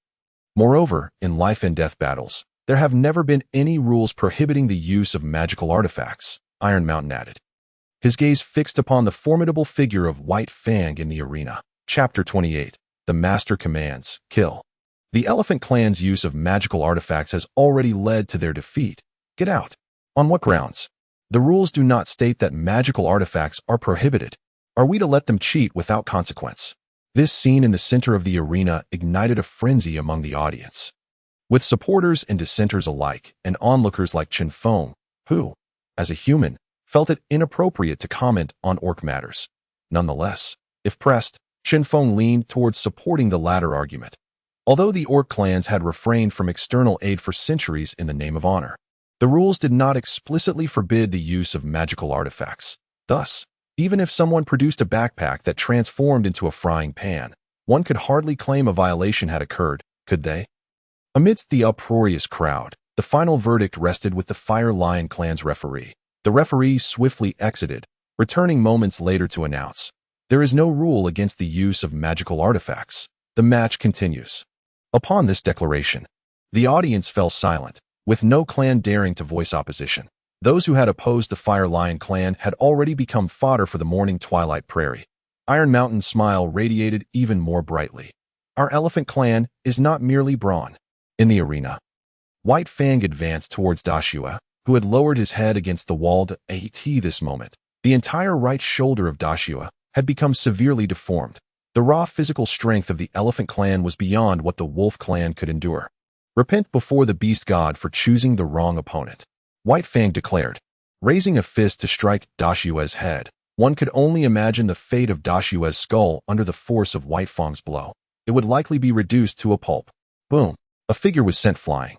Moreover, in life and death battles, there have never been any rules prohibiting the use of magical artifacts, Iron Mountain added. His gaze fixed upon the formidable figure of White Fang in the arena. Chapter 28. The Master Commands, Kill. The Elephant Clan's use of magical artifacts has already led to their defeat. Get out. On what grounds? The rules do not state that magical artifacts are prohibited. Are we to let them cheat without consequence? This scene in the center of the arena ignited a frenzy among the audience, with supporters and dissenters alike, and onlookers like Chen Feng, who, as a human, felt it inappropriate to comment on Orc matters. Nonetheless, if pressed, Chen Feng leaned towards supporting the latter argument. Although the Orc clans had refrained from external aid for centuries in the name of honor, the rules did not explicitly forbid the use of magical artifacts. Thus, even if someone produced a backpack that transformed into a frying pan, one could hardly claim a violation had occurred, could they? Amidst the uproarious crowd, the final verdict rested with the Fire Lion clan's referee. The referee swiftly exited, returning moments later to announce, "There is no rule against the use of magical artifacts. The match continues." Upon this declaration, the audience fell silent, with no clan daring to voice opposition. Those who had opposed the Fire Lion clan had already become fodder for the morning twilight prairie. Iron Mountain's smile radiated even more brightly. Our Elephant clan is not merely brawn. In the arena, White Fang advanced towards Dashua, who had lowered his head against the wall at this moment. The entire right shoulder of Dashua had become severely deformed. The raw physical strength of the Elephant clan was beyond what the Wolf clan could endure. Repent before the Beast God for choosing the wrong opponent, White Fang declared, raising a fist to strike Dashua's head. One could only imagine the fate of Dashua's skull under the force of White Fang's blow. It would likely be reduced to a pulp. Boom. A figure was sent flying.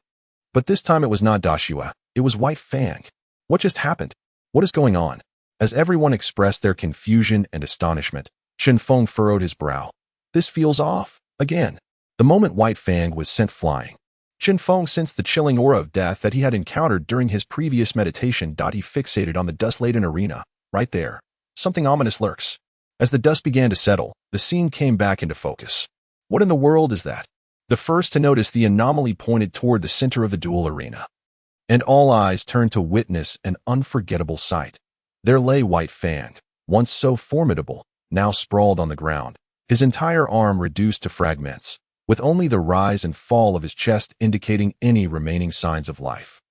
But this time it was not Dashua, it was White Fang. What just happened? What is going on? As everyone expressed their confusion and astonishment, Chen Feng furrowed his brow. This feels off. Again. The moment White Fang was sent flying, Chen Feng sensed the chilling aura of death that he had encountered during his previous meditation. He fixated on the dust-laden arena. Right there. Something ominous lurks. As the dust began to settle, the scene came back into focus. What in the world is that? The first to notice the anomaly pointed toward the center of the duel arena, and all eyes turned to witness an unforgettable sight. There lay White Fang, once so formidable, now sprawled on the ground, his entire arm reduced to fragments, with only the rise and fall of his chest indicating any remaining signs of life.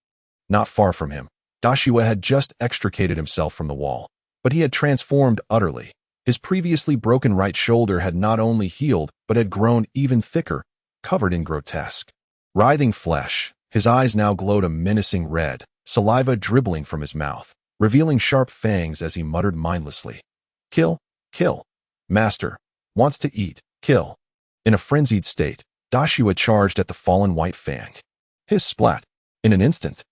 Not far from him, Dashua had just extricated himself from the wall, but he had transformed utterly. His previously broken right shoulder had not only healed, but had grown even thicker, covered in grotesque, writhing flesh. His eyes now glowed a menacing red, saliva dribbling from his mouth, revealing sharp fangs as he muttered mindlessly. Kill, kill. Master, wants to eat, kill. In a frenzied state, Dashua charged at the fallen White Fang. His splat. In an instant,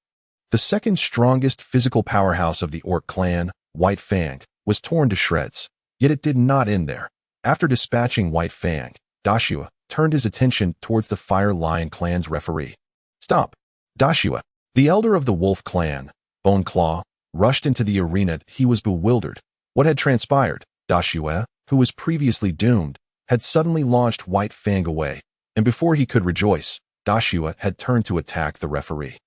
the second strongest physical powerhouse of the Orc clan, White Fang, was torn to shreds. Yet it did not end there. After dispatching White Fang, Dashua turned his attention towards the Fire Lion clan's referee. Stop. Dashua, the elder of the Wolf clan, Bone Claw, rushed into the arena. He was bewildered. What had transpired? Dashua, who was previously doomed, had suddenly launched White Fang away, and before he could rejoice, Dashua had turned to attack the referee.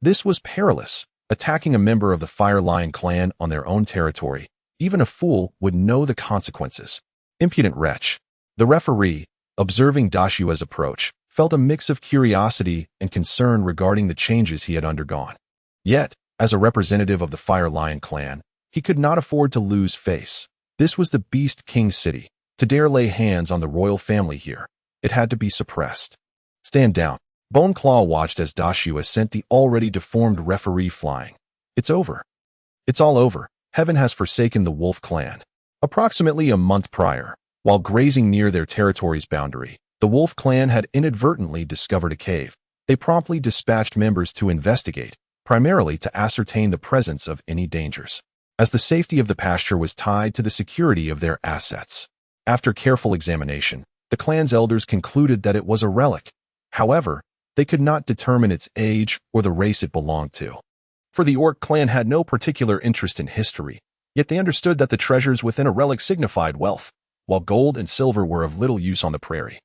This was perilous. Attacking a member of the Fire Lion clan on their own territory, even a fool would know the consequences. Impudent wretch. The referee, observing Dashua's approach, felt a mix of curiosity and concern regarding the changes he had undergone. Yet, as a representative of the Fire Lion clan, he could not afford to lose face. This was the Beast King city. To dare lay hands on the royal family here, it had to be suppressed. Stand down. Bone Claw watched as Dashua sent the already deformed referee flying. It's over. It's all over. Heaven has forsaken the wolf clan. Approximately a month prior, while grazing near their territory's boundary, the wolf clan had inadvertently discovered a cave. They promptly dispatched members to investigate, primarily to ascertain the presence of any dangers, as the safety of the pasture was tied to the security of their assets. After careful examination, the clan's elders concluded that it was a relic. However, they could not determine its age or the race it belonged to. For the orc clan had no particular interest in history, yet they understood that the treasures within a relic signified wealth, while gold and silver were of little use on the prairie.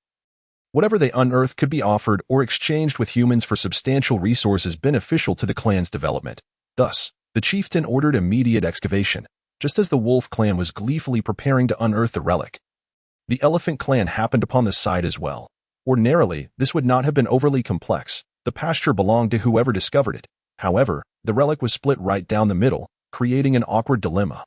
Whatever they unearthed could be offered or exchanged with humans for substantial resources beneficial to the clan's development. Thus, the chieftain ordered immediate excavation, just as the wolf clan was gleefully preparing to unearth the relic. The elephant clan happened upon the site as well. Ordinarily, this would not have been overly complex. The pasture belonged to whoever discovered it. However, the relic was split right down the middle, creating an awkward dilemma.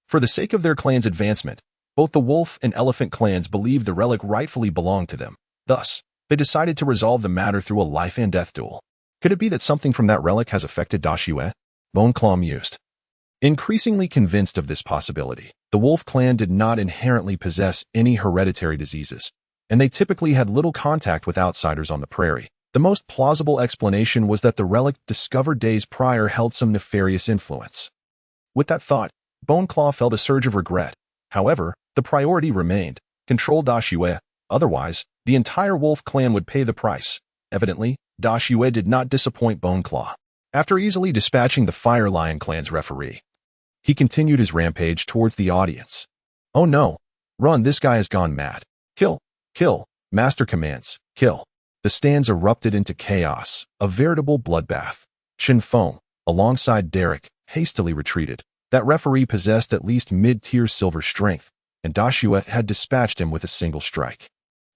For the sake of their clan's advancement, both the wolf and elephant clans believed the relic rightfully belonged to them. Thus, they decided to resolve the matter through a life-and-death duel. Could it be that something from that relic has affected Dashue? Boneclaw mused. Increasingly convinced of this possibility, the wolf clan did not inherently possess any hereditary diseases, and they typically had little contact with outsiders on the prairie. The most plausible explanation was that the relic discovered days prior held some nefarious influence. With that thought, Boneclaw felt a surge of regret. However, the priority remained: control Dashue. Otherwise, the entire wolf clan would pay the price. Evidently, Dashue did not disappoint Boneclaw. After easily dispatching the Fire Lion clan's referee, he continued his rampage towards the audience. Oh no! Run, this guy has gone mad. Kill! Kill! Master commands, kill! The stands erupted into chaos, a veritable bloodbath. Chen Feng, alongside Derek, hastily retreated. That referee possessed at least mid-tier silver strength, and Dashue had dispatched him with a single strike.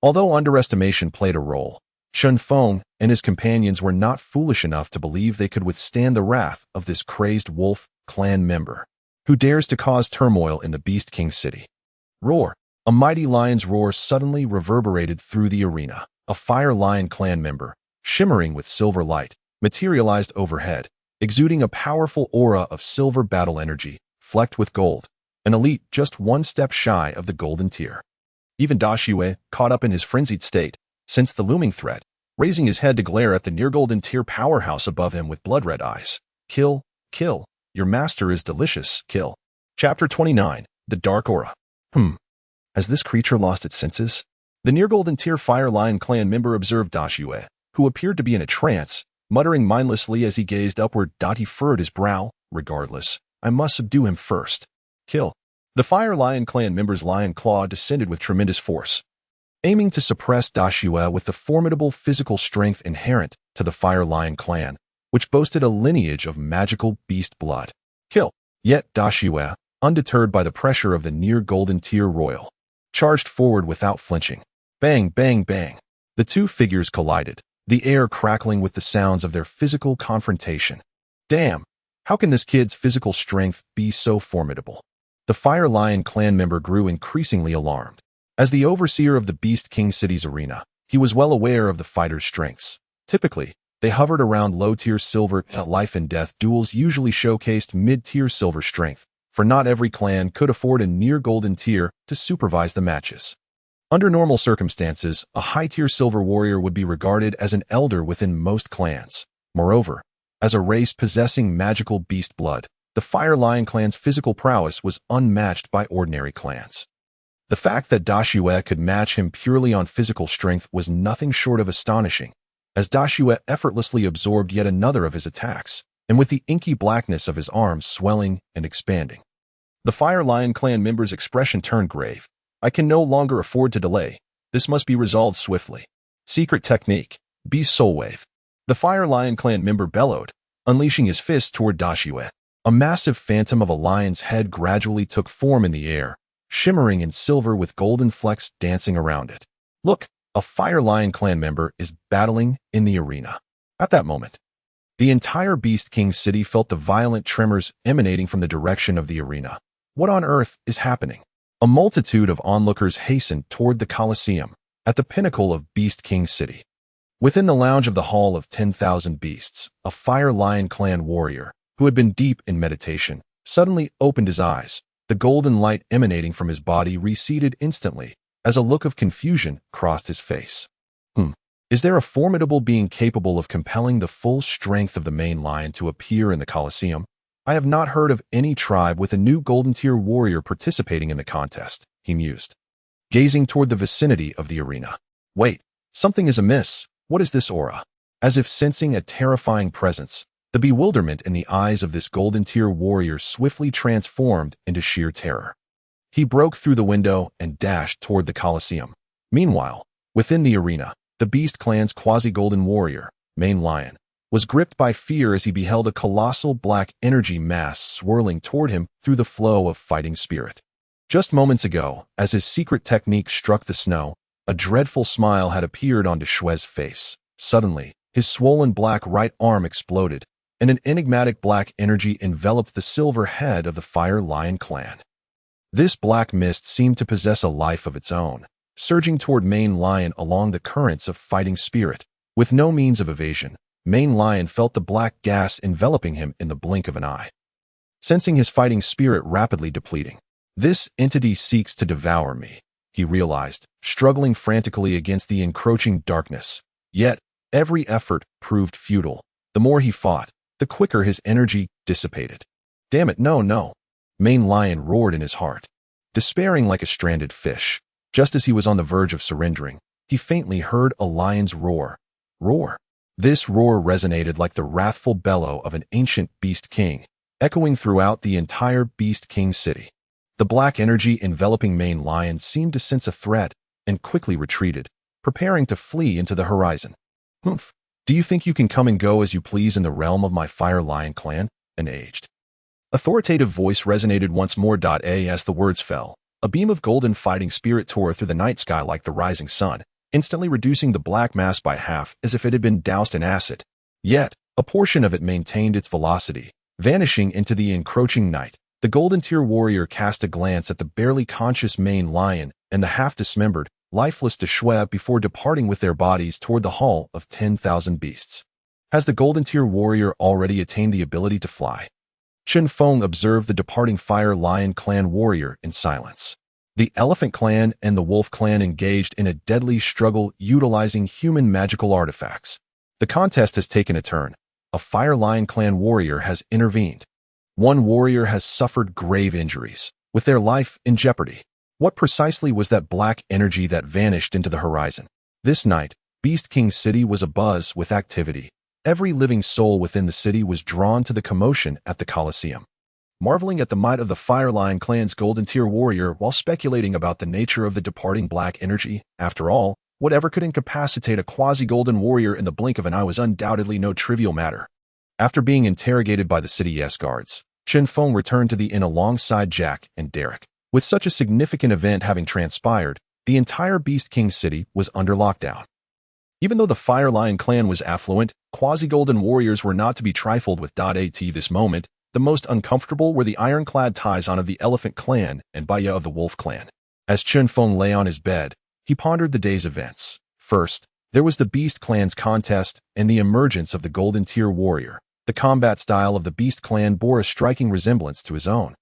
Although underestimation played a role, Chen Feng and his companions were not foolish enough to believe they could withstand the wrath of this crazed wolf clan member, who dares to cause turmoil in the Beast King city. Roar! A mighty lion's roar suddenly reverberated through the arena. A Fire Lion clan member, shimmering with silver light, materialized overhead, exuding a powerful aura of silver battle energy, flecked with gold, an elite just one step shy of the golden tier. Even Dashue, caught up in his frenzied state, sensed the looming threat, raising his head to glare at the near-golden tier powerhouse above him with blood-red eyes. Kill, kill, your master is delicious, kill. Chapter 29, The Dark Aura. Has this creature lost its senses? The near-golden tier Fire Lion clan member observed Dashue, who appeared to be in a trance, muttering mindlessly as he gazed upward. He furrowed his brow. Regardless, I must subdue him first. Kill. The Fire Lion clan member's lion claw descended with tremendous force, aiming to suppress Dashue with the formidable physical strength inherent to the Fire Lion clan, which boasted a lineage of magical beast blood. Kill. Yet Dashue, undeterred by the pressure of the near-golden tier royal, charged forward without flinching. Bang, bang, bang. The two figures collided, the air crackling with the sounds of their physical confrontation. Damn, how can this kid's physical strength be so formidable? The Fire Lion clan member grew increasingly alarmed. As the overseer of the Beast King city's arena, he was well aware of the fighter's strengths. Typically, they hovered around low-tier silver. Life-and-death duels usually showcased mid-tier silver strength, for not every clan could afford a near-golden tier to supervise the matches. Under normal circumstances, a high-tier silver warrior would be regarded as an elder within most clans. Moreover, as a race possessing magical beast blood, the Fire Lion clan's physical prowess was unmatched by ordinary clans. The fact that Dashue could match him purely on physical strength was nothing short of astonishing, as Dashue effortlessly absorbed yet another of his attacks, and with the inky blackness of his arms swelling and expanding. The Fire Lion clan member's expression turned grave. I can no longer afford to delay. This must be resolved swiftly. Secret technique. Beast Soul Wave. The Fire Lion clan member bellowed, unleashing his fist toward Dashue. A massive phantom of a lion's head gradually took form in the air, shimmering in silver with golden flecks dancing around it. Look, a Fire Lion clan member is battling in the arena. At that moment, the entire Beast King city felt the violent tremors emanating from the direction of the arena. What on earth is happening? A multitude of onlookers hastened toward the Colosseum, at the pinnacle of Beast King city. Within the lounge of the Hall of 10,000 Beasts, a Fire Lion clan warrior, who had been deep in meditation, suddenly opened his eyes. The golden light emanating from his body receded instantly, as a look of confusion crossed his face. Is there a formidable being capable of compelling the full strength of the main lion to appear in the Colosseum? I have not heard of any tribe with a new golden tier warrior participating in the contest, he mused, gazing toward the vicinity of the arena. Wait, something is amiss. What is this aura? As if sensing a terrifying presence, the bewilderment in the eyes of this golden tier warrior swiftly transformed into sheer terror. He broke through the window and dashed toward the Colosseum. Meanwhile, within the arena, the Beast Clan's quasi-golden warrior, Main Lion, was gripped by fear as he beheld a colossal black energy mass swirling toward him through the flow of fighting spirit. Just moments ago, as his secret technique struck the snow, a dreadful smile had appeared onto Shue's face. Suddenly, his swollen black right arm exploded, and an enigmatic black energy enveloped the silver head of the Fire Lion clan. This black mist seemed to possess a life of its own, surging toward Main Lion along the currents of fighting spirit. With no means of evasion, Main Lion felt the black gas enveloping him in the blink of an eye. Sensing his fighting spirit rapidly depleting, "This entity seeks to devour me," he realized, struggling frantically against the encroaching darkness. Yet, every effort proved futile. The more he fought, the quicker his energy dissipated. "Damn it, no!" Main Lion roared in his heart. Despairing like a stranded fish, just as he was on the verge of surrendering, he faintly heard a lion's roar. This roar resonated like the wrathful bellow of an ancient beast king, echoing throughout the entire Beast King city. The black energy enveloping Main Lion seemed to sense a threat and quickly retreated, preparing to flee into the horizon. "Humph, do you think you can come and go as you please in the realm of my Fire Lion clan?" An aged, authoritative voice resonated once more. As the words fell, a beam of golden fighting spirit tore through the night sky like the rising sun, instantly reducing the black mass by half as if it had been doused in acid. Yet, a portion of it maintained its velocity, vanishing into the encroaching night. The golden tier warrior cast a glance at the barely conscious Main Lion and the half-dismembered, lifeless Shue before departing with their bodies toward the Hall of 10,000 Beasts. Has the golden tier warrior already attained the ability to fly? Chen Feng observed the departing Fire Lion clan warrior in silence. The Elephant clan and the Wolf clan engaged in a deadly struggle utilizing human magical artifacts. The contest has taken a turn. A Fire Lion clan warrior has intervened. One warrior has suffered grave injuries, with their life in jeopardy. What precisely was that black energy that vanished into the horizon? This night, Beast King City was abuzz with activity. Every living soul within the city was drawn to the commotion at the Colosseum. Marveling at the might of the Fire Lion clan's golden tier warrior while speculating about the nature of the departing black energy, after all, whatever could incapacitate a quasi-golden warrior in the blink of an eye was undoubtedly no trivial matter. After being interrogated by the city guards, Chen Feng returned to the inn alongside Jack and Derek. With such a significant event having transpired, the entire Beast King city was under lockdown. Even though the Fire Lion clan was affluent, quasi-golden warriors were not to be trifled with. At this moment, the most uncomfortable were the ironclad Taizan of the Elephant clan and Baya of the Wolf clan. As Chen Feng lay on his bed, he pondered the day's events. First, there was the Beast clan's contest and the emergence of the golden tier warrior. The combat style of the Beast clan bore a striking resemblance to his own,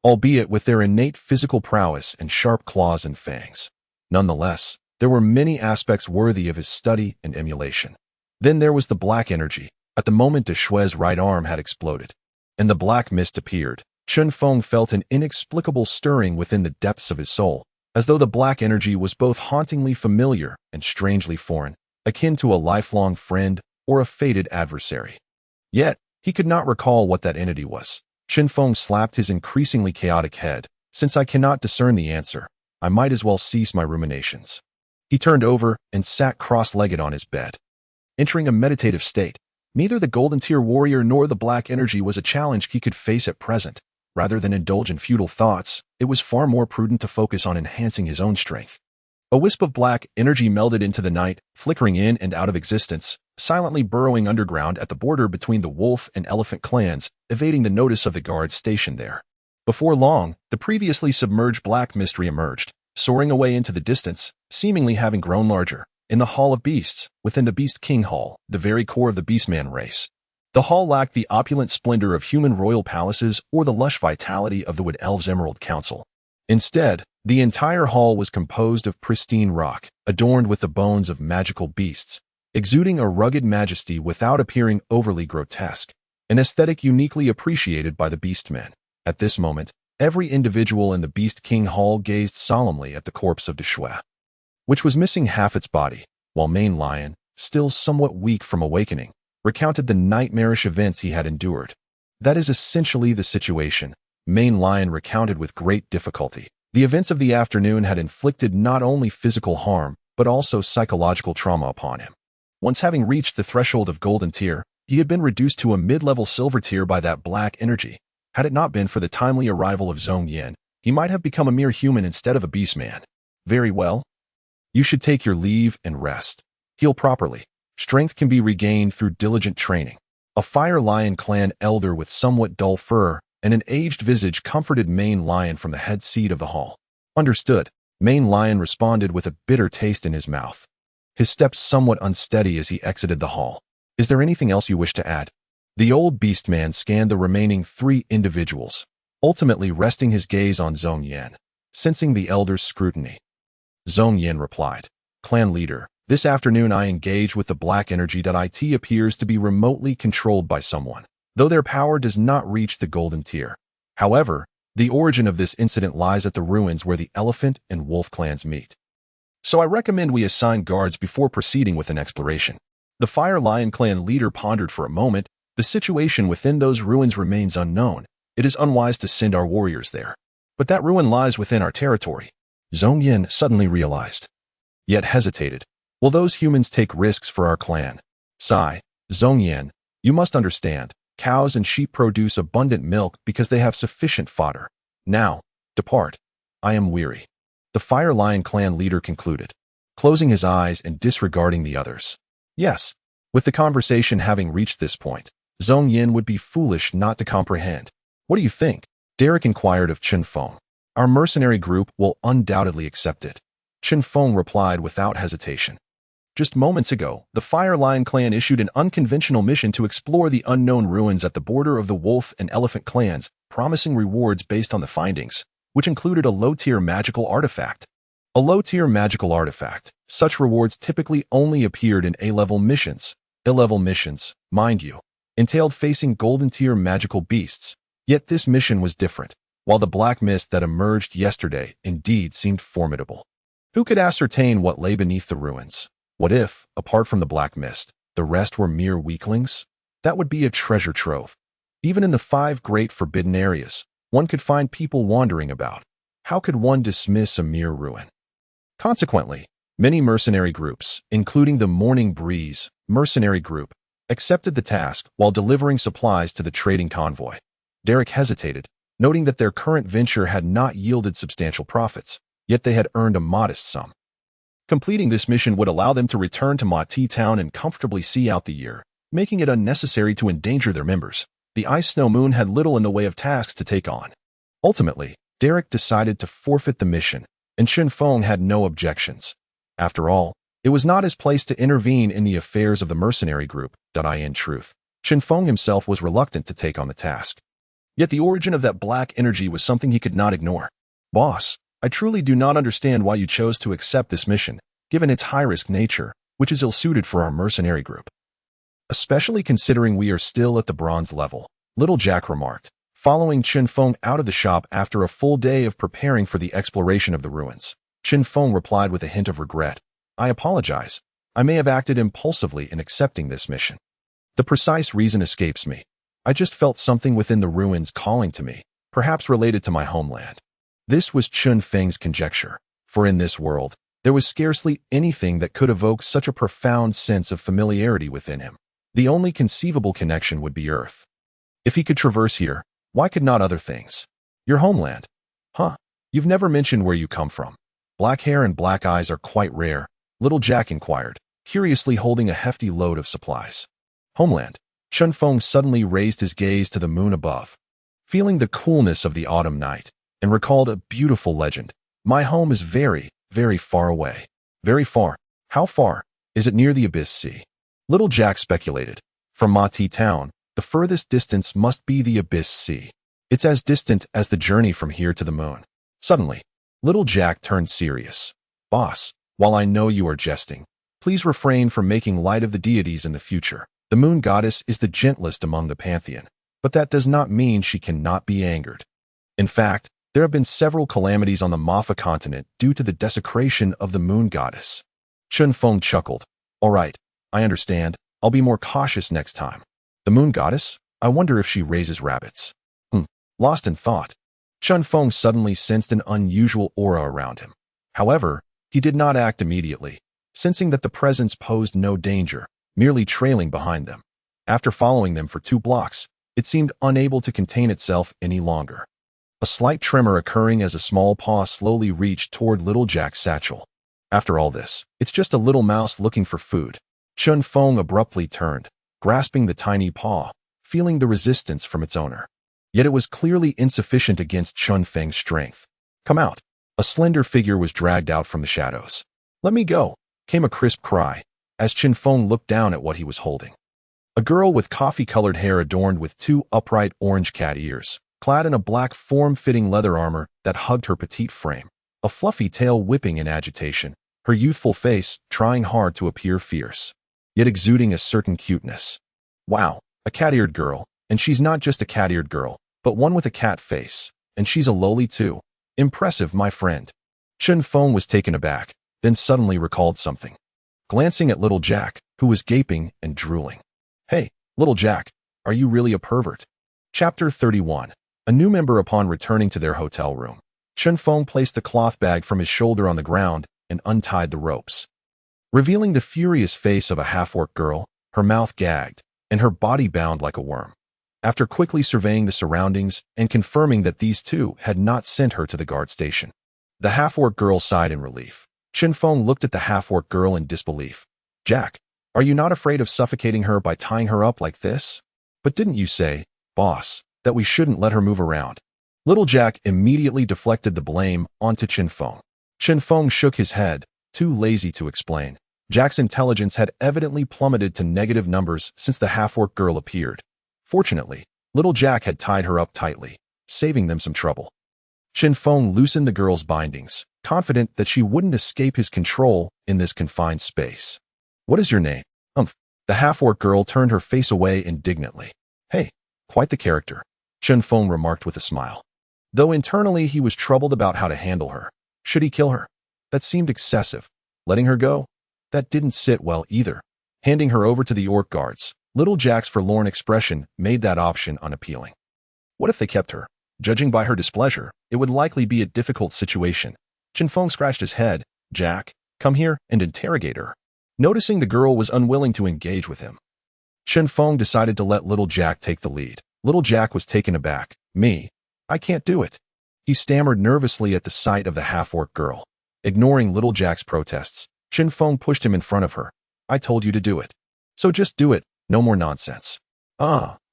albeit with their innate physical prowess and sharp claws and fangs. Nonetheless, there were many aspects worthy of his study and emulation. Then there was the black energy. At the moment Shue's right arm had exploded, and the black mist appeared, Chen Feng felt an inexplicable stirring within the depths of his soul, as though the black energy was both hauntingly familiar and strangely foreign, akin to a lifelong friend or a fated adversary. Yet, he could not recall what that entity was. Chen Feng slapped his increasingly chaotic head. "Since I cannot discern the answer, I might as well cease my ruminations." He turned over and sat cross-legged on his bed, entering a meditative state. Neither the golden tier warrior nor the black energy was a challenge he could face at present. Rather than indulge in futile thoughts, it was far more prudent to focus on enhancing his own strength. A wisp of black energy melded into the night, flickering in and out of existence, silently burrowing underground at the border between the Wolf and Elephant clans, evading the notice of the guards stationed there. Before long, the previously submerged black mist re-emerged, soaring away into the distance, seemingly having grown larger. In the Hall of Beasts, within the Beast King Hall, the very core of the Beastman race, The hall lacked the opulent splendor of human royal palaces or the lush vitality of the Wood Elves' Emerald Council. Instead, the entire hall was composed of pristine rock, adorned with the bones of magical beasts, exuding a rugged majesty without appearing overly grotesque, an aesthetic uniquely appreciated by the Beastmen. At this moment, every individual in the Beast King Hall gazed solemnly at the corpse of Deshui, which was missing half its body, while Main Lion, still somewhat weak from awakening, recounted the nightmarish events he had endured. That is essentially the situation, Main Lion recounted with great difficulty. The events of the afternoon had inflicted not only physical harm, but also psychological trauma upon him. Once having reached the threshold of Golden Tier, he had been reduced to a mid-level Silver Tier by that black energy. Had it not been for the timely arrival of Zhong Yin, he might have become a mere human instead of a beastman. Very well. You should take your leave and rest. Heal properly. Strength can be regained through diligent training. A Fire Lion clan elder with somewhat dull fur and an aged visage comforted Main Lion from the head seat of the hall. Understood. Main Lion responded with a bitter taste in his mouth, his steps somewhat unsteady as he exited the hall. Is there anything else you wish to add? The old beastman scanned the remaining 3 individuals, ultimately resting his gaze on Zhong Yin, sensing the elder's scrutiny. Zhong Yin replied, Clan leader, this afternoon I engaged with the black energy that it appears to be remotely controlled by someone, though their power does not reach the Golden Tier. However, the origin of this incident lies at the ruins where the Elephant and Wolf clans meet. So I recommend we assign guards before proceeding with an exploration. The Fire Lion clan leader pondered for a moment. The situation within those ruins remains unknown. It is unwise to send our warriors there. But that ruin lies within our territory. Zhong Yin suddenly realized, yet hesitated. Will those humans take risks for our clan? Sigh, Zhong Yin, you must understand, cows and sheep produce abundant milk because they have sufficient fodder. Now, depart. I am weary. The Fire Lion clan leader concluded, closing his eyes and disregarding the others. Yes, with the conversation having reached this point, Zhong Yin would be foolish not to comprehend. What do you think? Derek inquired of Chen Feng. Our mercenary group will undoubtedly accept it. Chen Feng replied without hesitation. Just moments ago, the Fire Lion clan issued an unconventional mission to explore the unknown ruins at the border of the Wolf and Elephant clans, promising rewards based on the findings, which included a low-tier magical artifact. A low-tier magical artifact. Such rewards typically only appeared in A-level missions. A-level missions, mind you, entailed facing Golden-tier magical beasts. Yet this mission was different. While the black mist that emerged yesterday indeed seemed formidable, who could ascertain what lay beneath the ruins? What if, apart from the black mist, the rest were mere weaklings? That would be a treasure trove. Even in the 5 great forbidden areas, one could find people wandering about. How could one dismiss a mere ruin? Consequently, many mercenary groups, including the Morning Breeze mercenary group, accepted the task while delivering supplies to the trading convoy. Derek hesitated, noting that their current venture had not yielded substantial profits, yet they had earned a modest sum. Completing this mission would allow them to return to Mightiest town and comfortably see out the year, making it unnecessary to endanger their members. The Ice Snow Moon had little in the way of tasks to take on. Ultimately, Derek decided to forfeit the mission, and Chen Feng had no objections. After all, it was not his place to intervene in the affairs of the mercenary group. In truth, Chen Feng himself was reluctant to take on the task. Yet the origin of that black energy was something he could not ignore. Boss, I truly do not understand why you chose to accept this mission, given its high-risk nature, which is ill-suited for our mercenary group. Especially considering we are still at the bronze level, Little Jack remarked, following Chen Feng out of the shop after a full day of preparing for the exploration of the ruins. Chen Feng replied with a hint of regret. I apologize. I may have acted impulsively in accepting this mission. The precise reason escapes me. I just felt something within the ruins calling to me, perhaps related to my homeland. This was Chen Feng's conjecture, for in this world, there was scarcely anything that could evoke such a profound sense of familiarity within him. The only conceivable connection would be Earth. If he could traverse here, why could not other things? Your homeland. Huh, you've never mentioned where you come from. Black hair and black eyes are quite rare, Little Jack inquired, curiously holding a hefty load of supplies. Homeland. Chen Feng suddenly raised his gaze to the moon above, feeling the coolness of the autumn night, and recalled a beautiful legend. My home is very, very far away. Very far. How far? Is it near the Abyss Sea? Little Jack speculated. From Mightiest town, The furthest distance must be the Abyss Sea. It's as distant as the journey from here to the moon. Suddenly, little Jack turned serious. Boss, while I know you are jesting, please refrain from making light of the deities in the future. The moon goddess is the gentlest among the pantheon, but that does not mean she cannot be angered. In fact, there have been several calamities on the Mafa continent due to the desecration of the moon goddess. Chen Feng chuckled. All right, I understand. I'll be more cautious next time. The moon goddess? I wonder if she raises rabbits. Lost in thought, Chen Feng suddenly sensed an unusual aura around him. However, he did not act immediately, sensing that the presence posed no danger, merely trailing behind them. After following them for 2 blocks, it seemed unable to contain itself any longer. A slight tremor occurring as a small paw slowly reached toward little Jack's satchel. After all this, it's just a little mouse looking for food. Chen Feng abruptly turned, grasping the tiny paw, feeling the resistance from its owner. Yet it was clearly insufficient against Chen Feng's strength. Come out. A slender figure was dragged out from the shadows. Let me go, came a crisp cry, as Chen Feng looked down at what he was holding. A girl with coffee-colored hair adorned with 2 upright orange cat ears, clad in a black form-fitting leather armor that hugged her petite frame, a fluffy tail whipping in agitation, her youthful face trying hard to appear fierce, yet exuding a certain cuteness. Wow, a cat-eared girl, and she's not just a cat-eared girl, but one with a cat face, and she's a loli too. Impressive, my friend. Chen Feng was taken aback, then suddenly recalled something. Glancing at little Jack, who was gaping and drooling. Hey, little Jack, are you really a pervert? Chapter 31. A new member upon returning to their hotel room. Chen Feng placed the cloth bag from his shoulder on the ground and untied the ropes. Revealing the furious face of a half-orc girl, her mouth gagged, and her body bound like a worm. After quickly surveying the surroundings and confirming that these two had not sent her to the guard station, the half-orc girl sighed in relief. Chen Feng looked at the half-orc girl in disbelief. Jack, are you not afraid of suffocating her by tying her up like this? But didn't you say, boss, that we shouldn't let her move around? Little Jack immediately deflected the blame onto Chen Feng. Chen Feng shook his head, too lazy to explain. Jack's intelligence had evidently plummeted to negative numbers since the half-orc girl appeared. Fortunately, little Jack had tied her up tightly, saving them some trouble. Chen Feng loosened the girl's bindings, confident that she wouldn't escape his control in this confined space. What is your name? The half-orc girl turned her face away indignantly. Hey, quite the character, Chen Feng remarked with a smile. Though internally he was troubled about how to handle her. Should he kill her? That seemed excessive. Letting her go? That didn't sit well either. Handing her over to the orc guards, little Jack's forlorn expression made that option unappealing. What if they kept her? Judging by her displeasure, it would likely be a difficult situation. Chen Feng scratched his head. Jack, come here and interrogate her. Noticing the girl was unwilling to engage with him, Chen Feng decided to let little Jack take the lead. Little Jack was taken aback. Me? I can't do it. He stammered nervously at the sight of the half-orc girl. Ignoring little Jack's protests, Chen Feng pushed him in front of her. I told you to do it. So just do it. No more nonsense.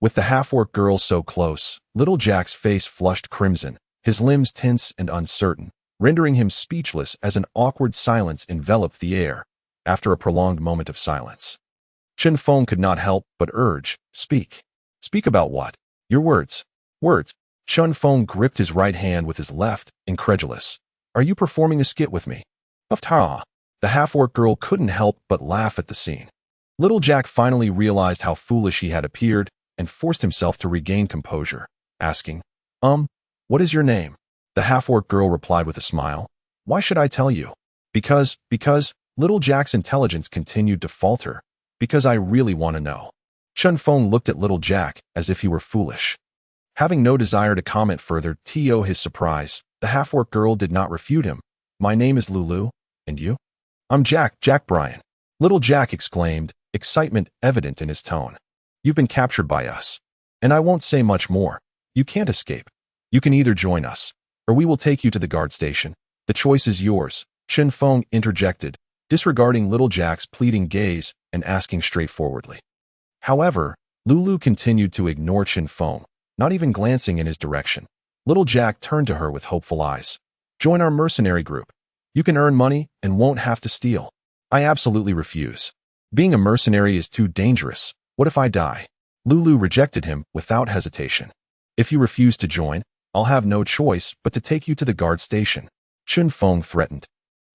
With the half-orc girl so close, little Jack's face flushed crimson, his limbs tense and uncertain, rendering him speechless as an awkward silence enveloped the air. After a prolonged moment of silence, Chen Feng could not help but urge, speak. Speak about what? Your words. Words. Chen Feng gripped his right hand with his left, incredulous. Are you performing a skit with me? The half-orc girl couldn't help but laugh at the scene. Little Jack finally realized how foolish he had appeared and forced himself to regain composure, asking, what is your name? The half-orc girl replied with a smile. Why should I tell you? Because, little Jack's intelligence continued to falter. Because I really want to know. Chen Feng looked at little Jack as if he were foolish. Having no desire to comment further to his surprise, the half-orc girl did not refute him. My name is Lulu, and you? I'm Jack Bryan. Little Jack exclaimed, excitement evident in his tone. You've been captured by us. And I won't say much more. You can't escape. You can either join us, or we will take you to the guard station. The choice is yours, Chen Feng interjected, disregarding little Jack's pleading gaze and asking straightforwardly. However, Lulu continued to ignore Chen Feng, not even glancing in his direction. Little Jack turned to her with hopeful eyes. Join our mercenary group. You can earn money and won't have to steal. I absolutely refuse. Being a mercenary is too dangerous. What if I die? Lulu rejected him without hesitation. If you refuse to join, I'll have no choice but to take you to the guard station, Chen Feng threatened,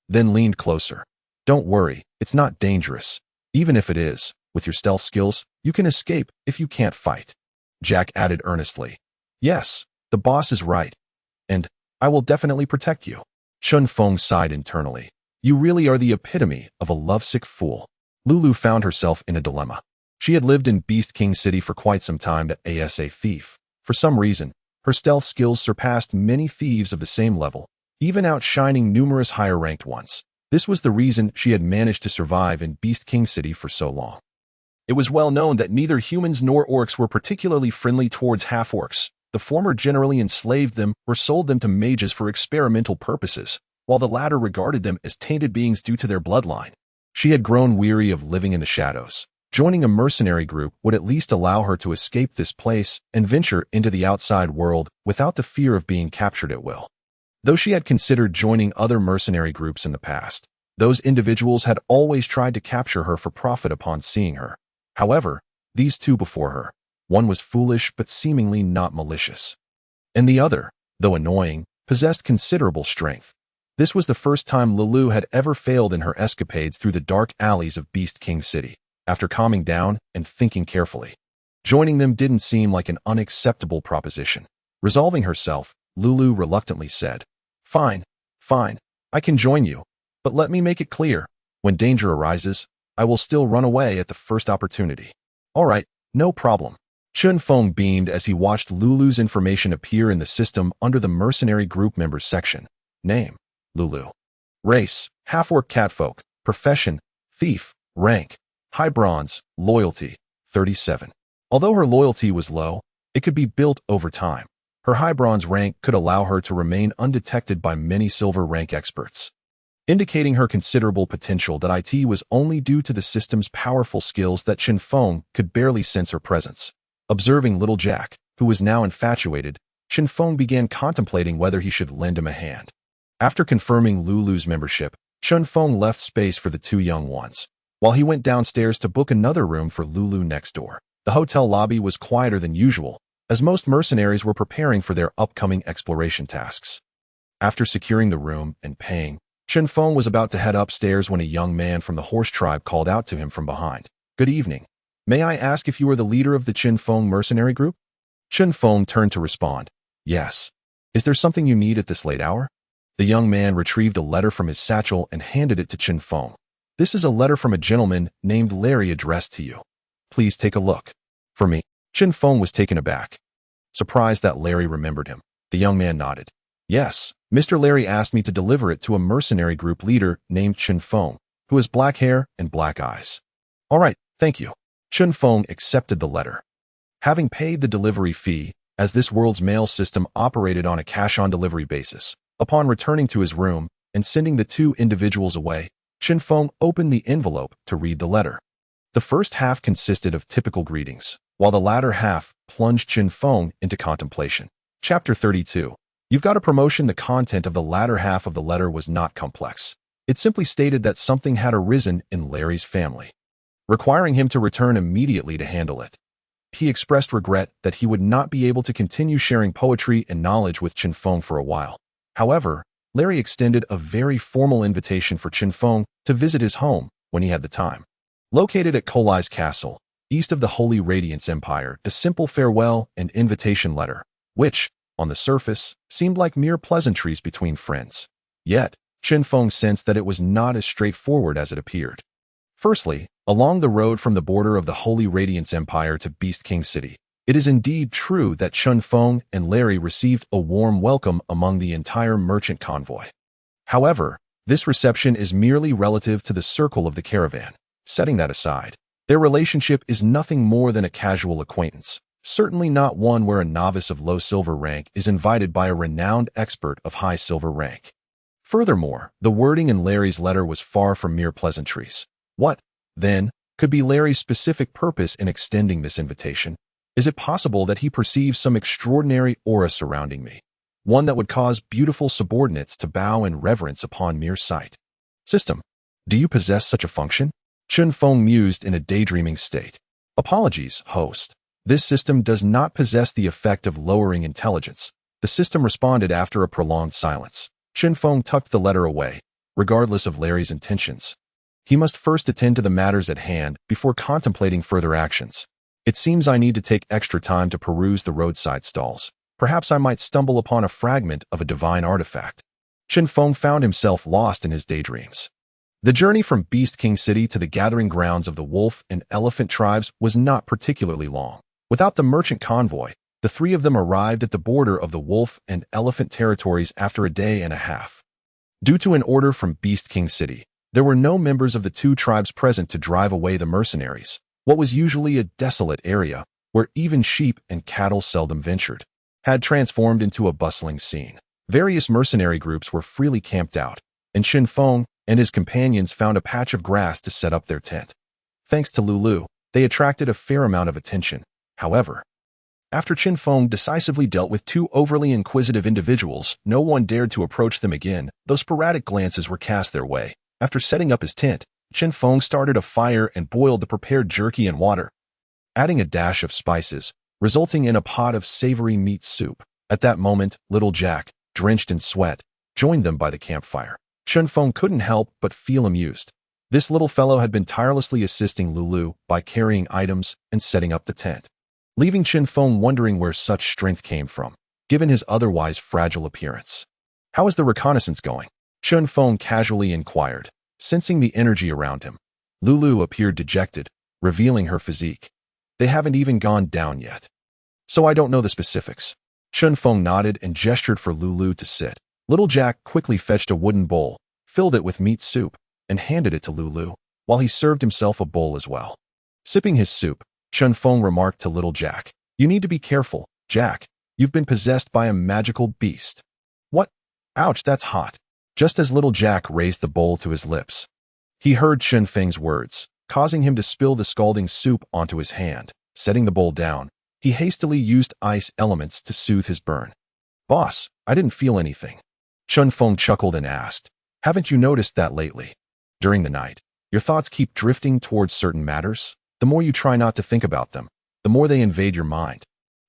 then leaned closer. Don't worry, it's not dangerous. Even if it is, with your stealth skills, you can escape if you can't fight. Jack added earnestly. Yes, the boss is right. And I will definitely protect you. Chen Feng sighed internally. You really are the epitome of a lovesick fool. Lulu found herself in a dilemma. She had lived in Beast King City for quite some time as a thief. For some reason, her stealth skills surpassed many thieves of the same level, even outshining numerous higher-ranked ones. This was the reason she had managed to survive in Beast King City for so long. It was well known that neither humans nor orcs were particularly friendly towards half-orcs. The former generally enslaved them or sold them to mages for experimental purposes, while the latter regarded them as tainted beings due to their bloodline. She had grown weary of living in the shadows. Joining a mercenary group would at least allow her to escape this place and venture into the outside world without the fear of being captured at will. Though she had considered joining other mercenary groups in the past, those individuals had always tried to capture her for profit upon seeing her. However, these two before her, one was foolish but seemingly not malicious, and the other, though annoying, possessed considerable strength. This was the first time Lulu had ever failed in her escapades through the dark alleys of Beast King City. After calming down and thinking carefully, joining them didn't seem like an unacceptable proposition. Resolving herself, Lulu reluctantly said, Fine, I can join you, but let me make it clear, when danger arises, I will still run away at the first opportunity. All right, no problem. Chen Feng beamed as he watched Lulu's information appear in the system under the mercenary group members section. Name, Lulu. Race, half-orc catfolk. Profession, thief. Rank, high bronze. Loyalty, 37. Although her loyalty was low, it could be built over time. Her high bronze rank could allow her to remain undetected by many silver rank experts, indicating her considerable potential. That it was only due to the system's powerful skills that Chen Feng could barely sense her presence. Observing little Jack, who was now infatuated, Chen Feng began contemplating whether he should lend him a hand. After confirming Lulu's membership, Chen Feng left space for the two young ones, while he went downstairs to book another room for Lulu next door. The hotel lobby was quieter than usual, as most mercenaries were preparing for their upcoming exploration tasks. After securing the room and paying, Chen Feng was about to head upstairs when a young man from the horse tribe called out to him from behind. Good evening. May I ask if you are the leader of the Chinfong mercenary group? Chen Feng turned to respond. Yes. Is there something you need at this late hour? The young man retrieved a letter from his satchel and handed it to Chen Feng. This is a letter from a gentleman named Larry addressed to you. Please take a look. For me. Chen Feng was taken aback, surprised that Larry remembered him. The young man nodded. Yes, Mr. Larry asked me to deliver it to a mercenary group leader named Chen Feng, who has black hair and black eyes. All right, thank you. Chen Feng accepted the letter. Having paid the delivery fee, as this world's mail system operated on a cash-on-delivery basis, upon returning to his room and sending the two individuals away, Chen Feng opened the envelope to read the letter. The first half consisted of typical greetings, while the latter half plunged Chen Feng into contemplation. Chapter 32. You've got a promotion. The content of the latter half of the letter was not complex. It simply stated that something had arisen in Larry's family, requiring him to return immediately to handle it. He expressed regret that he would not be able to continue sharing poetry and knowledge with Chen Feng for a while. However, Larry extended a very formal invitation for Chen Feng to visit his home when he had the time. Located at Kolai's castle, east of the Holy Radiance Empire, a simple farewell and invitation letter, which, on the surface, seemed like mere pleasantries between friends. Yet, Chen Feng sensed that it was not as straightforward as it appeared. Firstly, along the road from the border of the Holy Radiance Empire to Beast King City, it is indeed true that Chen Feng and Larry received a warm welcome among the entire merchant convoy. However, this reception is merely relative to the circle of the caravan. Setting that aside, their relationship is nothing more than a casual acquaintance, certainly not one where a novice of low silver rank is invited by a renowned expert of high silver rank. Furthermore, the wording in Larry's letter was far from mere pleasantries. What, then, could be Larry's specific purpose in extending this invitation? Is it possible that he perceives some extraordinary aura surrounding me, one that would cause beautiful subordinates to bow in reverence upon mere sight? System, do you possess such a function? Chen Feng mused in a daydreaming state. Apologies, host. This system does not possess the effect of lowering intelligence. The system responded after a prolonged silence. Chen Feng tucked the letter away, regardless of Larry's intentions. He must first attend to the matters at hand before contemplating further actions. It seems I need to take extra time to peruse the roadside stalls. Perhaps I might stumble upon a fragment of a divine artifact. Chen Feng found himself lost in his daydreams. The journey from Beast King City to the gathering grounds of the wolf and elephant tribes was not particularly long. Without the merchant convoy, the three of them arrived at the border of the wolf and elephant territories after a day and a half. Due to an order from Beast King City, there were no members of the two tribes present to drive away the mercenaries. What was usually a desolate area, where even sheep and cattle seldom ventured, had transformed into a bustling scene. Various mercenary groups were freely camped out, and Chen Feng and his companions found a patch of grass to set up their tent. Thanks to Lulu, they attracted a fair amount of attention. However, after Chen Feng decisively dealt with two overly inquisitive individuals, no one dared to approach them again, though sporadic glances were cast their way. After setting up his tent, Chen Feng started a fire and boiled the prepared jerky and water, adding a dash of spices, resulting in a pot of savory meat soup. At that moment, little Jack, drenched in sweat, joined them by the campfire. Chen Feng couldn't help but feel amused. This little fellow had been tirelessly assisting Lulu by carrying items and setting up the tent, leaving Chen Feng wondering where such strength came from, given his otherwise fragile appearance. "How is the reconnaissance going?" Chen Feng casually inquired, sensing the energy around him. Lulu appeared dejected, revealing her physique. "They haven't even gone down yet, so I don't know the specifics." Chen Feng nodded and gestured for Lulu to sit. Little Jack quickly fetched a wooden bowl, filled it with meat soup, and handed it to Lulu, while he served himself a bowl as well. Sipping his soup, Chen Feng remarked to little Jack, "You need to be careful, Jack. You've been possessed by a magical beast." "What? Ouch, that's hot." Just as little Jack raised the bowl to his lips, he heard Chen Feng's words, causing him to spill the scalding soup onto his hand. Setting the bowl down, he hastily used ice elements to soothe his burn. "Boss, I didn't feel anything." Chen Feng chuckled and asked, "Haven't you noticed that lately? During the night, your thoughts keep drifting towards certain matters. The more you try not to think about them, the more they invade your mind."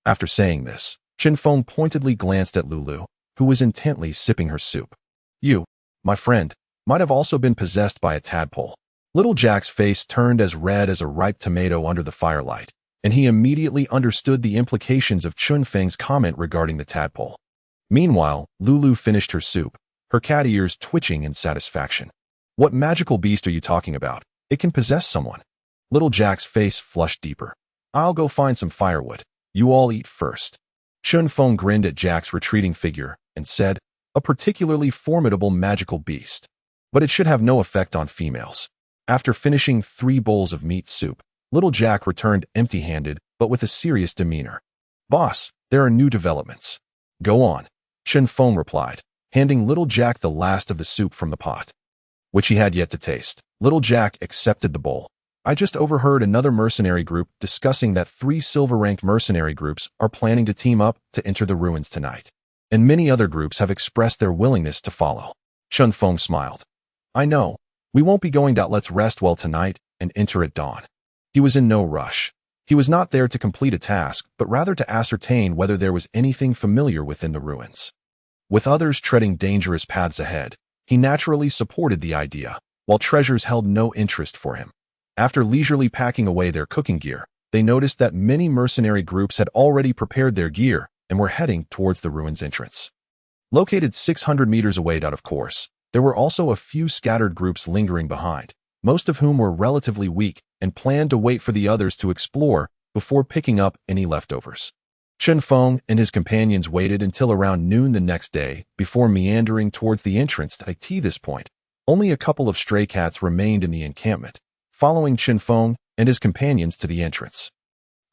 After saying this, Chen Feng pointedly glanced at Lulu, who was intently sipping her soup. "You, my friend, might have also been possessed by a tadpole." Little Jack's face turned as red as a ripe tomato under the firelight, and he immediately understood the implications of Chen Feng's comment regarding the tadpole. Meanwhile, Lulu finished her soup, her cat ears twitching in satisfaction. "What magical beast are you talking about? It can possess someone." Little Jack's face flushed deeper. "I'll go find some firewood. You all eat first." Chen Feng grinned at Jack's retreating figure and said, "A particularly formidable magical beast. But it should have no effect on females." After finishing 3 bowls of meat soup, little Jack returned empty-handed but with a serious demeanor. "Boss, there are new developments." "Go on," Chen Feng replied, handing little Jack the last of the soup from the pot, which he had yet to taste. Little Jack accepted the bowl. "I just overheard another mercenary group discussing that 3 silver-ranked mercenary groups are planning to team up to enter the ruins tonight, and many other groups have expressed their willingness to follow." Chen Feng smiled. "I know. We won't be going. Let's rest well tonight and enter at dawn." He was in no rush. He was not there to complete a task, but rather to ascertain whether there was anything familiar within the ruins. With others treading dangerous paths ahead, he naturally supported the idea, while treasures held no interest for him. After leisurely packing away their cooking gear, they noticed that many mercenary groups had already prepared their gear and were heading towards the ruins entrance. Located 600 meters away, of course, there were also a few scattered groups lingering behind, most of whom were relatively weak and planned to wait for the others to explore before picking up any leftovers. Chen Feng and his companions waited until around noon the next day before meandering towards the entrance. At this point, only a couple of stray cats remained in the encampment, following Chen Feng and his companions to the entrance.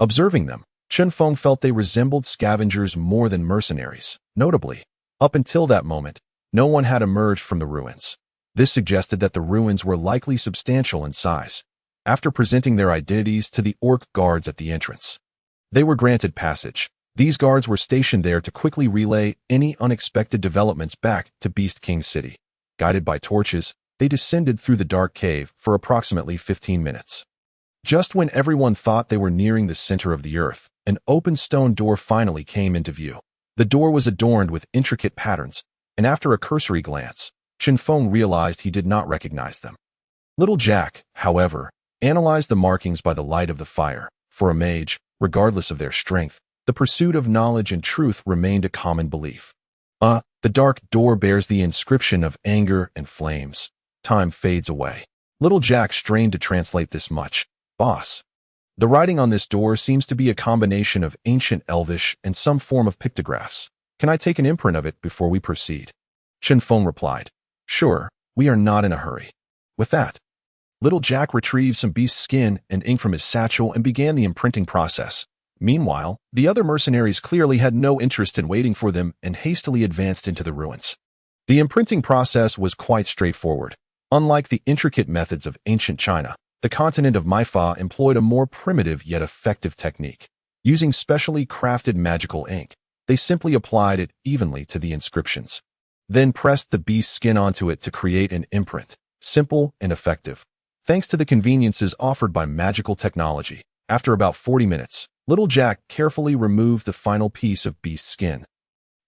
Observing them, Chen Feng felt they resembled scavengers more than mercenaries. Notably, up until that moment, no one had emerged from the ruins. This suggested that the ruins were likely substantial in size. After presenting their identities to the orc guards at the entrance, they were granted passage. These guards were stationed there to quickly relay any unexpected developments back to Beast King City. Guided by torches, they descended through the dark cave for approximately 15 minutes. Just when everyone thought they were nearing the center of the earth, an open stone door finally came into view. The door was adorned with intricate patterns, and after a cursory glance, Chen Feng realized he did not recognize them. Little Jack, however, analyzed the markings by the light of the fire. For a mage, regardless of their strength, the pursuit of knowledge and truth remained a common belief. The dark door bears the inscription of anger and flames. Time fades away. Little Jack strained to translate this much. Boss. The writing on this door seems to be a combination of ancient Elvish and some form of pictographs. Can I take an imprint of it before we proceed? Chen Feng replied. Sure, we are not in a hurry. With that, Little Jack retrieved some beast skin and ink from his satchel and began the imprinting process. Meanwhile, the other mercenaries clearly had no interest in waiting for them and hastily advanced into the ruins. The imprinting process was quite straightforward. Unlike the intricate methods of ancient China, the continent of Mifa employed a more primitive yet effective technique. Using specially crafted magical ink, they simply applied it evenly to the inscriptions, then pressed the beast skin onto it to create an imprint. Simple and effective. Thanks to the conveniences offered by magical technology, after about 40 minutes, Little Jack carefully removed the final piece of beast skin.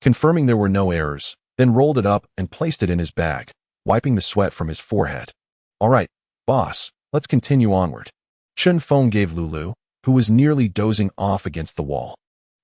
Confirming there were no errors, then rolled it up and placed it in his bag, wiping the sweat from his forehead. All right, boss, let's continue onward. Chen Feng gave Lulu, who was nearly dozing off against the wall,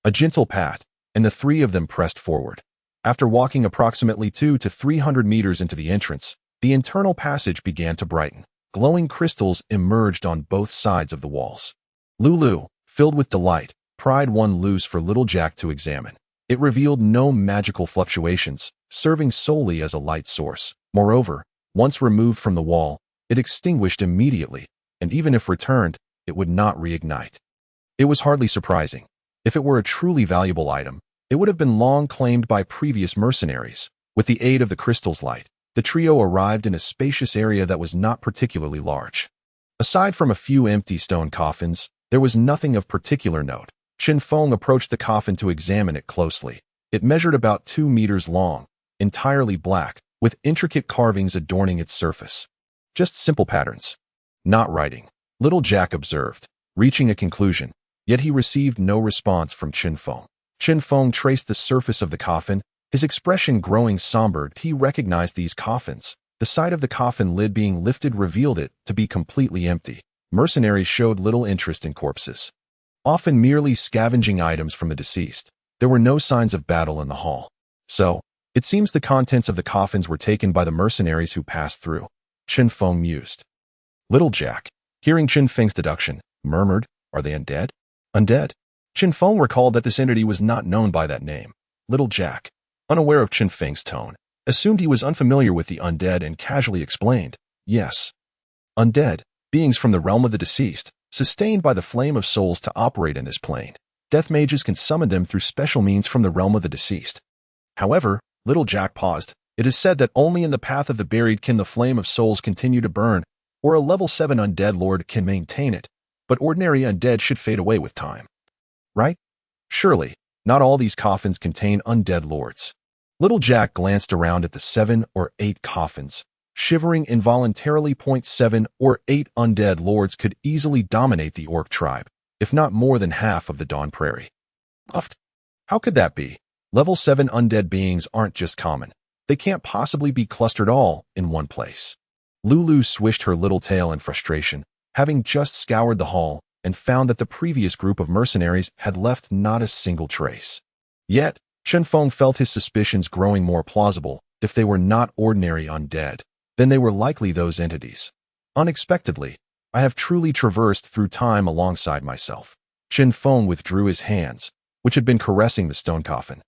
a gentle pat, and the three of them pressed forward. After walking approximately 200 to 300 meters into the entrance, the internal passage began to brighten. Glowing crystals emerged on both sides of the walls. Lulu, filled with delight, pried one loose for Little Jack to examine. It revealed no magical fluctuations, serving solely as a light source. Moreover, once removed from the wall, it extinguished immediately, and even if returned, it would not reignite. It was hardly surprising. If it were a truly valuable item, it would have been long claimed by previous mercenaries. With the aid of the crystal's light, the trio arrived in a spacious area that was not particularly large. Aside from a few empty stone coffins, there was nothing of particular note. Chen Feng approached the coffin to examine it closely. It measured about 2 meters long, entirely black, with intricate carvings adorning its surface. Just simple patterns. Not writing, Little Jack observed, reaching a conclusion, yet he received no response from Chen Feng. Chen Feng traced the surface of the coffin, his expression growing somber. He recognized these coffins. The side of the coffin lid being lifted revealed it to be completely empty. Mercenaries showed little interest in corpses, often merely scavenging items from the deceased. There were no signs of battle in the hall. So, it seems the contents of the coffins were taken by the mercenaries who passed through. Chen Feng mused. Little Jack, hearing Chen Feng's deduction, murmured, Are they undead? Undead? Chen Feng recalled that this entity was not known by that name. Little Jack, unaware of Chen Feng's tone, assumed he was unfamiliar with the undead and casually explained, Yes. Undead, beings from the realm of the deceased, sustained by the flame of souls to operate in this plane. Death mages can summon them through special means from the realm of the deceased. However, Little Jack paused. It is said that only in the path of the buried can the flame of souls continue to burn, or a level 7 undead lord can maintain it, but ordinary undead should fade away with time. Right? Surely, not all these coffins contain undead lords. Little Jack glanced around at the 7 or 8 coffins, shivering involuntarily. 7 or 8 undead lords could easily dominate the orc tribe, if not more than half of the Dawn Prairie. Puffed. How could that be? Level 7 undead beings aren't just common. They can't possibly be clustered all in one place. Lulu swished her little tail in frustration, having just scoured the hall and found that the previous group of mercenaries had left not a single trace. Yet, Chen Feng felt his suspicions growing more plausible. If they were not ordinary undead, then they were likely those entities. Unexpectedly, I have truly traversed through time alongside myself. Chen Feng withdrew his hands, which had been caressing the stone coffin,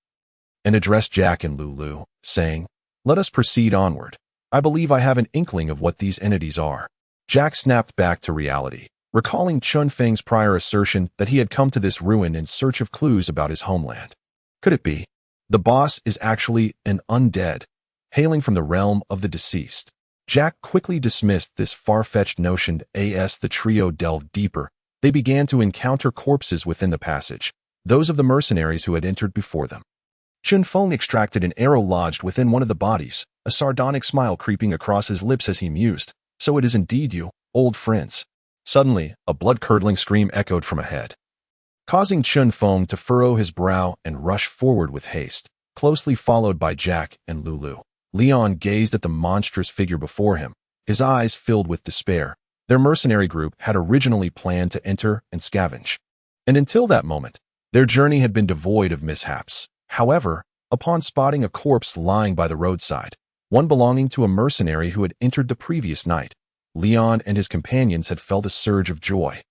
and addressed Jack and Lulu, saying, Let us proceed onward. I believe I have an inkling of what these entities are. Jack snapped back to reality, recalling Chen Feng's prior assertion that he had come to this ruin in search of clues about his homeland. Could it be? The boss is actually an undead, hailing from the realm of the deceased. Jack quickly dismissed this far-fetched notion. As the trio delved deeper, they began to encounter corpses within the passage, those of the mercenaries who had entered before them. Chen Feng extracted an arrow lodged within one of the bodies, a sardonic smile creeping across his lips as he mused. So it is indeed you, old friends. Suddenly, a blood-curdling scream echoed from ahead, causing Chen Feng to furrow his brow and rush forward with haste, closely followed by Jack and Lulu. Leon gazed at the monstrous figure before him, his eyes filled with despair. Their mercenary group had originally planned to enter and scavenge, and until that moment, their journey had been devoid of mishaps. However, upon spotting a corpse lying by the roadside, one belonging to a mercenary who had entered the previous night, Leon and his companions had felt a surge of joy.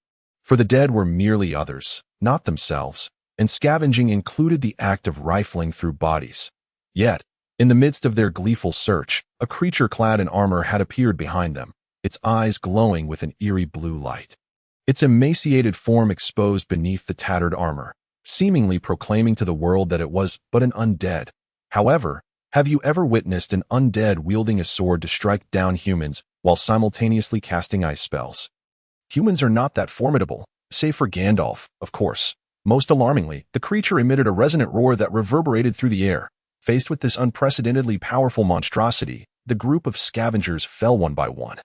For the dead were merely others, not themselves, and scavenging included the act of rifling through bodies. Yet, in the midst of their gleeful search, a creature clad in armor had appeared behind them, its eyes glowing with an eerie blue light. Its emaciated form exposed beneath the tattered armor, seemingly proclaiming to the world that it was but an undead. However, have you ever witnessed an undead wielding a sword to strike down humans while simultaneously casting ice spells? Humans are not that formidable, save for Gandalf, of course. Most alarmingly, the creature emitted a resonant roar that reverberated through the air. Faced with this unprecedentedly powerful monstrosity, the group of scavengers fell one by one,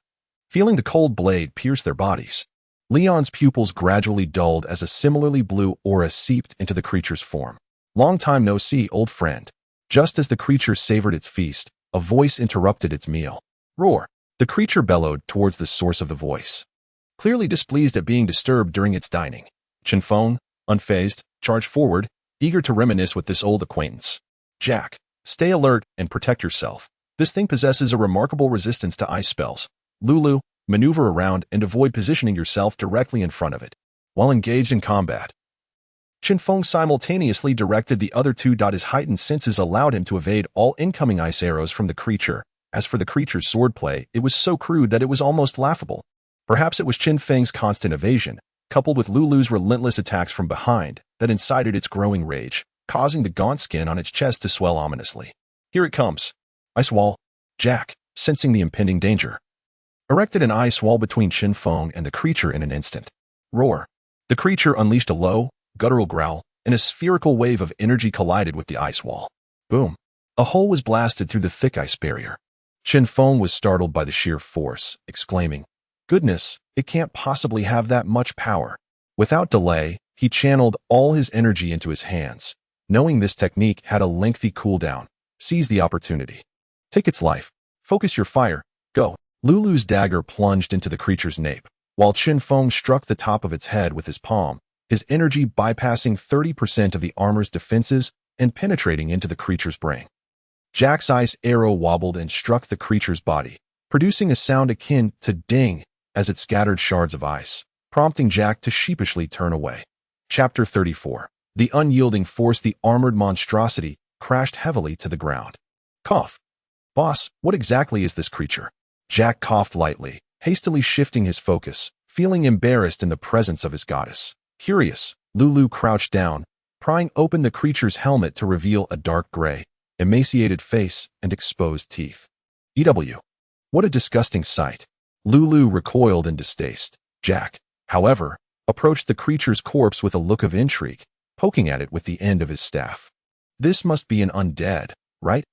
feeling the cold blade pierce their bodies. Leon's pupils gradually dulled as a similarly blue aura seeped into the creature's form. Long time no see, old friend. Just as the creature savored its feast, a voice interrupted its meal. Roar! The creature bellowed towards the source of the voice, clearly displeased at being disturbed during its dining. Chinfong, unfazed, charged forward, eager to reminisce with this old acquaintance. Jack, stay alert and protect yourself. This thing possesses a remarkable resistance to ice spells. Lulu, maneuver around and avoid positioning yourself directly in front of it while engaged in combat. Chen Feng simultaneously directed the other two. His heightened senses allowed him to evade all incoming ice arrows from the creature. As for the creature's swordplay, it was so crude that it was almost laughable. Perhaps it was Chen Feng's constant evasion, coupled with Lulu's relentless attacks from behind, that incited its growing rage, causing the gaunt skin on its chest to swell ominously. Here it comes. Ice wall. Jack, sensing the impending danger, erected an ice wall between Chinfong and the creature in an instant. Roar. The creature unleashed a low, guttural growl, and a spherical wave of energy collided with the ice wall. Boom. A hole was blasted through the thick ice barrier. Chinfong was startled by the sheer force, exclaiming, "Goodness, it can't possibly have that much power." Without delay, he channeled all his energy into his hands. Knowing this technique had a lengthy cooldown, seize the opportunity. Take its life. Focus your fire. Go. Lulu's dagger plunged into the creature's nape, while Chinfong struck the top of its head with his palm, his energy bypassing 30% of the armor's defenses and penetrating into the creature's brain. Jack's ice arrow wobbled and struck the creature's body, producing a sound akin to ding as it scattered shards of ice, prompting Jack to sheepishly turn away. Chapter 34. The unyielding force. The armored monstrosity crashed heavily to the ground. Cough. Boss, what exactly is this creature? Jack coughed lightly, hastily shifting his focus, feeling embarrassed in the presence of his goddess. Curious, Lulu crouched down, prying open the creature's helmet to reveal a dark gray, emaciated face and exposed teeth. EW. What a disgusting sight. Lulu recoiled in distaste. Jack, however, approached the creature's corpse with a look of intrigue, poking at it with the end of his staff. This must be an undead, right?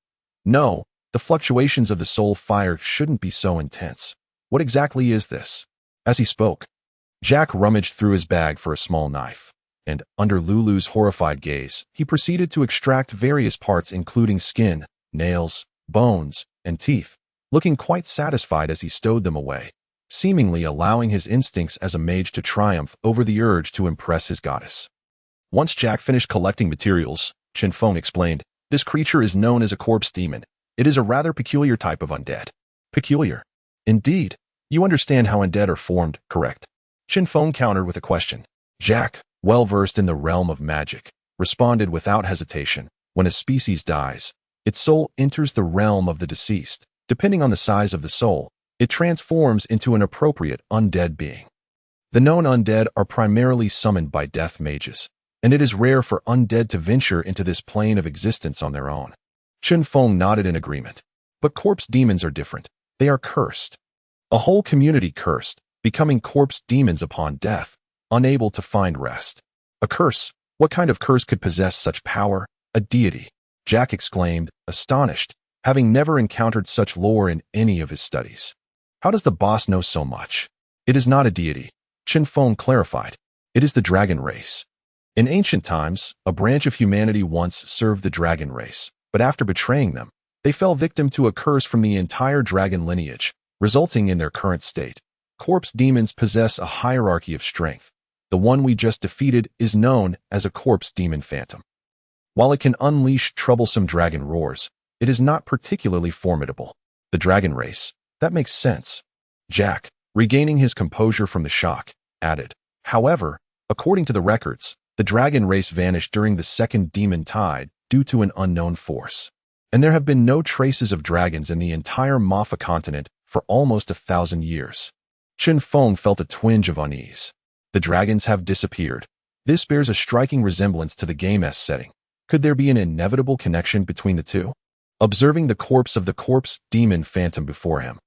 No, the fluctuations of the soul fire shouldn't be so intense. What exactly is this? As he spoke, Jack rummaged through his bag for a small knife, and, under Lulu's horrified gaze, he proceeded to extract various parts including skin, nails, bones, and teeth, looking quite satisfied as he stowed them away, seemingly allowing his instincts as a mage to triumph over the urge to impress his goddess. Once Jack finished collecting materials, Chinfong explained, "This creature is known as a corpse demon. It is a rather peculiar type of undead." Peculiar? Indeed. You understand how undead are formed, correct? Chinfong countered with a question. Jack, well versed in the realm of magic, responded without hesitation. When a species dies, its soul enters the realm of the deceased. Depending on the size of the soul, it transforms into an appropriate undead being. The known undead are primarily summoned by death mages, and it is rare for undead to venture into this plane of existence on their own. Chinfong nodded in agreement. But corpse demons are different. They are cursed. A whole community cursed, becoming corpse demons upon death, unable to find rest. A curse? What kind of curse could possess such power? A deity? Jack exclaimed, astonished, having never encountered such lore in any of his studies. How does the boss know so much? It is not a deity. Chen Feng clarified. It is the dragon race. In ancient times, a branch of humanity once served the dragon race, but after betraying them, they fell victim to a curse from the entire dragon lineage, resulting in their current state. Corpse demons possess a hierarchy of strength. The one we just defeated is known as a corpse demon phantom. While it can unleash troublesome dragon roars, it is not particularly formidable. The dragon race. That makes sense. Jack, regaining his composure from the shock, added. However, according to the records, the dragon race vanished during the second demon tide due to an unknown force. And there have been no traces of dragons in the entire Mafa continent for almost 1,000 years. Chen Feng felt a twinge of unease. The dragons have disappeared. This bears a striking resemblance to the game's setting. Could there be an inevitable connection between the two? Observing the corpse of the corpse demon phantom before him,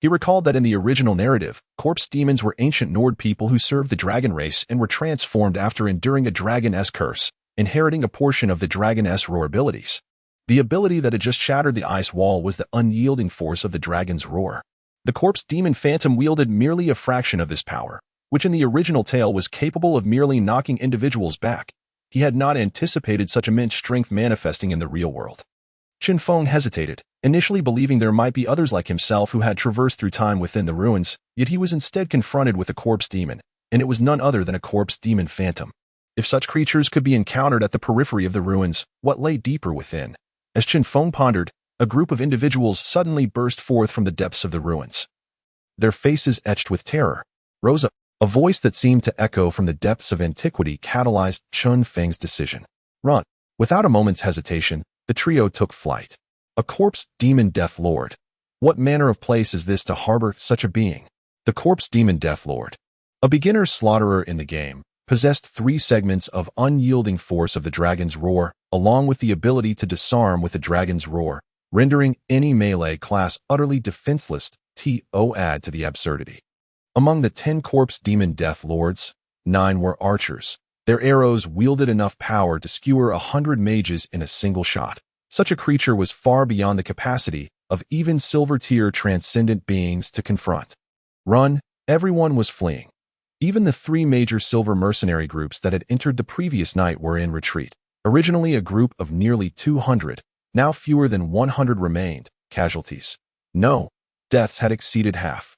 he recalled that in the original narrative, corpse demons were ancient Nord people who served the dragon race and were transformed after enduring a dragon-s curse, inheriting a portion of the dragon-s roar abilities. The ability that had just shattered the ice wall was the unyielding force of the dragon's roar. The corpse demon phantom wielded merely a fraction of this power, which in the original tale was capable of merely knocking individuals back. He had not anticipated such immense strength manifesting in the real world. Chinfong hesitated, initially believing there might be others like himself who had traversed through time within the ruins, yet he was instead confronted with a corpse demon, and it was none other than a corpse demon phantom. If such creatures could be encountered at the periphery of the ruins, what lay deeper within? As Chinfong pondered, a group of individuals suddenly burst forth from the depths of the ruins. Their faces etched with terror. Rose up. A voice that seemed to echo from the depths of antiquity catalyzed Chen Feng's decision. Run. Without a moment's hesitation, the trio took flight. A corpse demon death lord. What manner of place is this to harbor such a being? The corpse demon death lord, a beginner slaughterer in the game, possessed 3 segments of unyielding force of the dragon's roar, along with the ability to disarm with the dragon's roar, rendering any melee class utterly defenseless. Add to the absurdity. Among the 10 corpse demon death lords, 9 were archers. Their arrows wielded enough power to skewer 100 mages in a single shot. Such a creature was far beyond the capacity of even silver-tier transcendent beings to confront. Run, everyone was fleeing. Even the 3 major silver mercenary groups that had entered the previous night were in retreat. Originally a group of nearly 200, now fewer than 100 remained, casualties. No, deaths had exceeded half.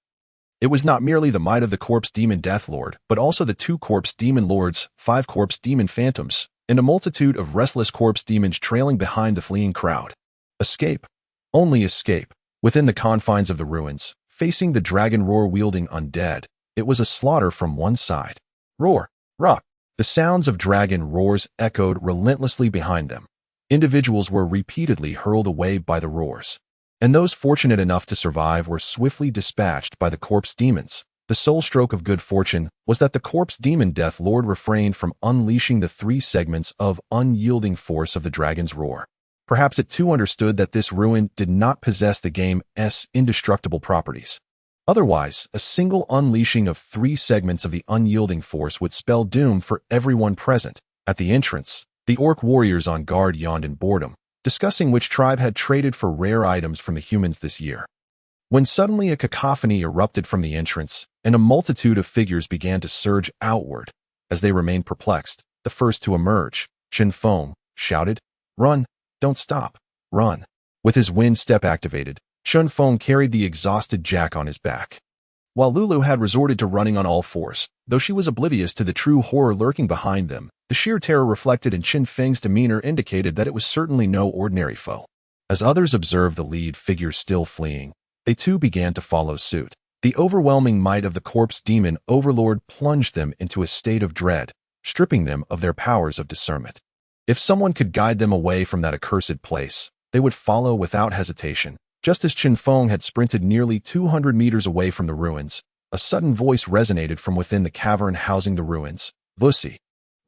It was not merely the might of the corpse demon death lord, but also the 2 corpse demon lords, 5 corpse demon phantoms, and a multitude of restless corpse demons trailing behind the fleeing crowd. Escape. Only escape. Within the confines of the ruins, facing the dragon roar-wielding undead, it was a slaughter from one side. Roar. Rock. The sounds of dragon roars echoed relentlessly behind them. Individuals were repeatedly hurled away by the roars, and those fortunate enough to survive were swiftly dispatched by the corpse demons. The sole stroke of good fortune was that the corpse demon death lord refrained from unleashing the 3 segments of unyielding force of the dragon's roar. Perhaps it too understood that this ruin did not possess the game's indestructible properties. Otherwise, a single unleashing of 3 segments of the unyielding force would spell doom for everyone present. At the entrance, the orc warriors on guard yawned in boredom, discussing which tribe had traded for rare items from the humans this year. When suddenly a cacophony erupted from the entrance, and a multitude of figures began to surge outward. As they remained perplexed, the first to emerge, Chen Feng, shouted, "Run! Don't stop! Run!" With his wind step activated, Chen Feng carried the exhausted Jack on his back. While Lulu had resorted to running on all fours, though she was oblivious to the true horror lurking behind them, the sheer terror reflected in Chen Feng's demeanor indicated that it was certainly no ordinary foe. As others observed the lead figure still fleeing, they too began to follow suit. The overwhelming might of the corpse demon overlord plunged them into a state of dread, stripping them of their powers of discernment. If someone could guide them away from that accursed place, they would follow without hesitation. Just as Chinfong had sprinted nearly 200 meters away from the ruins, a sudden voice resonated from within the cavern housing the ruins. Vusi.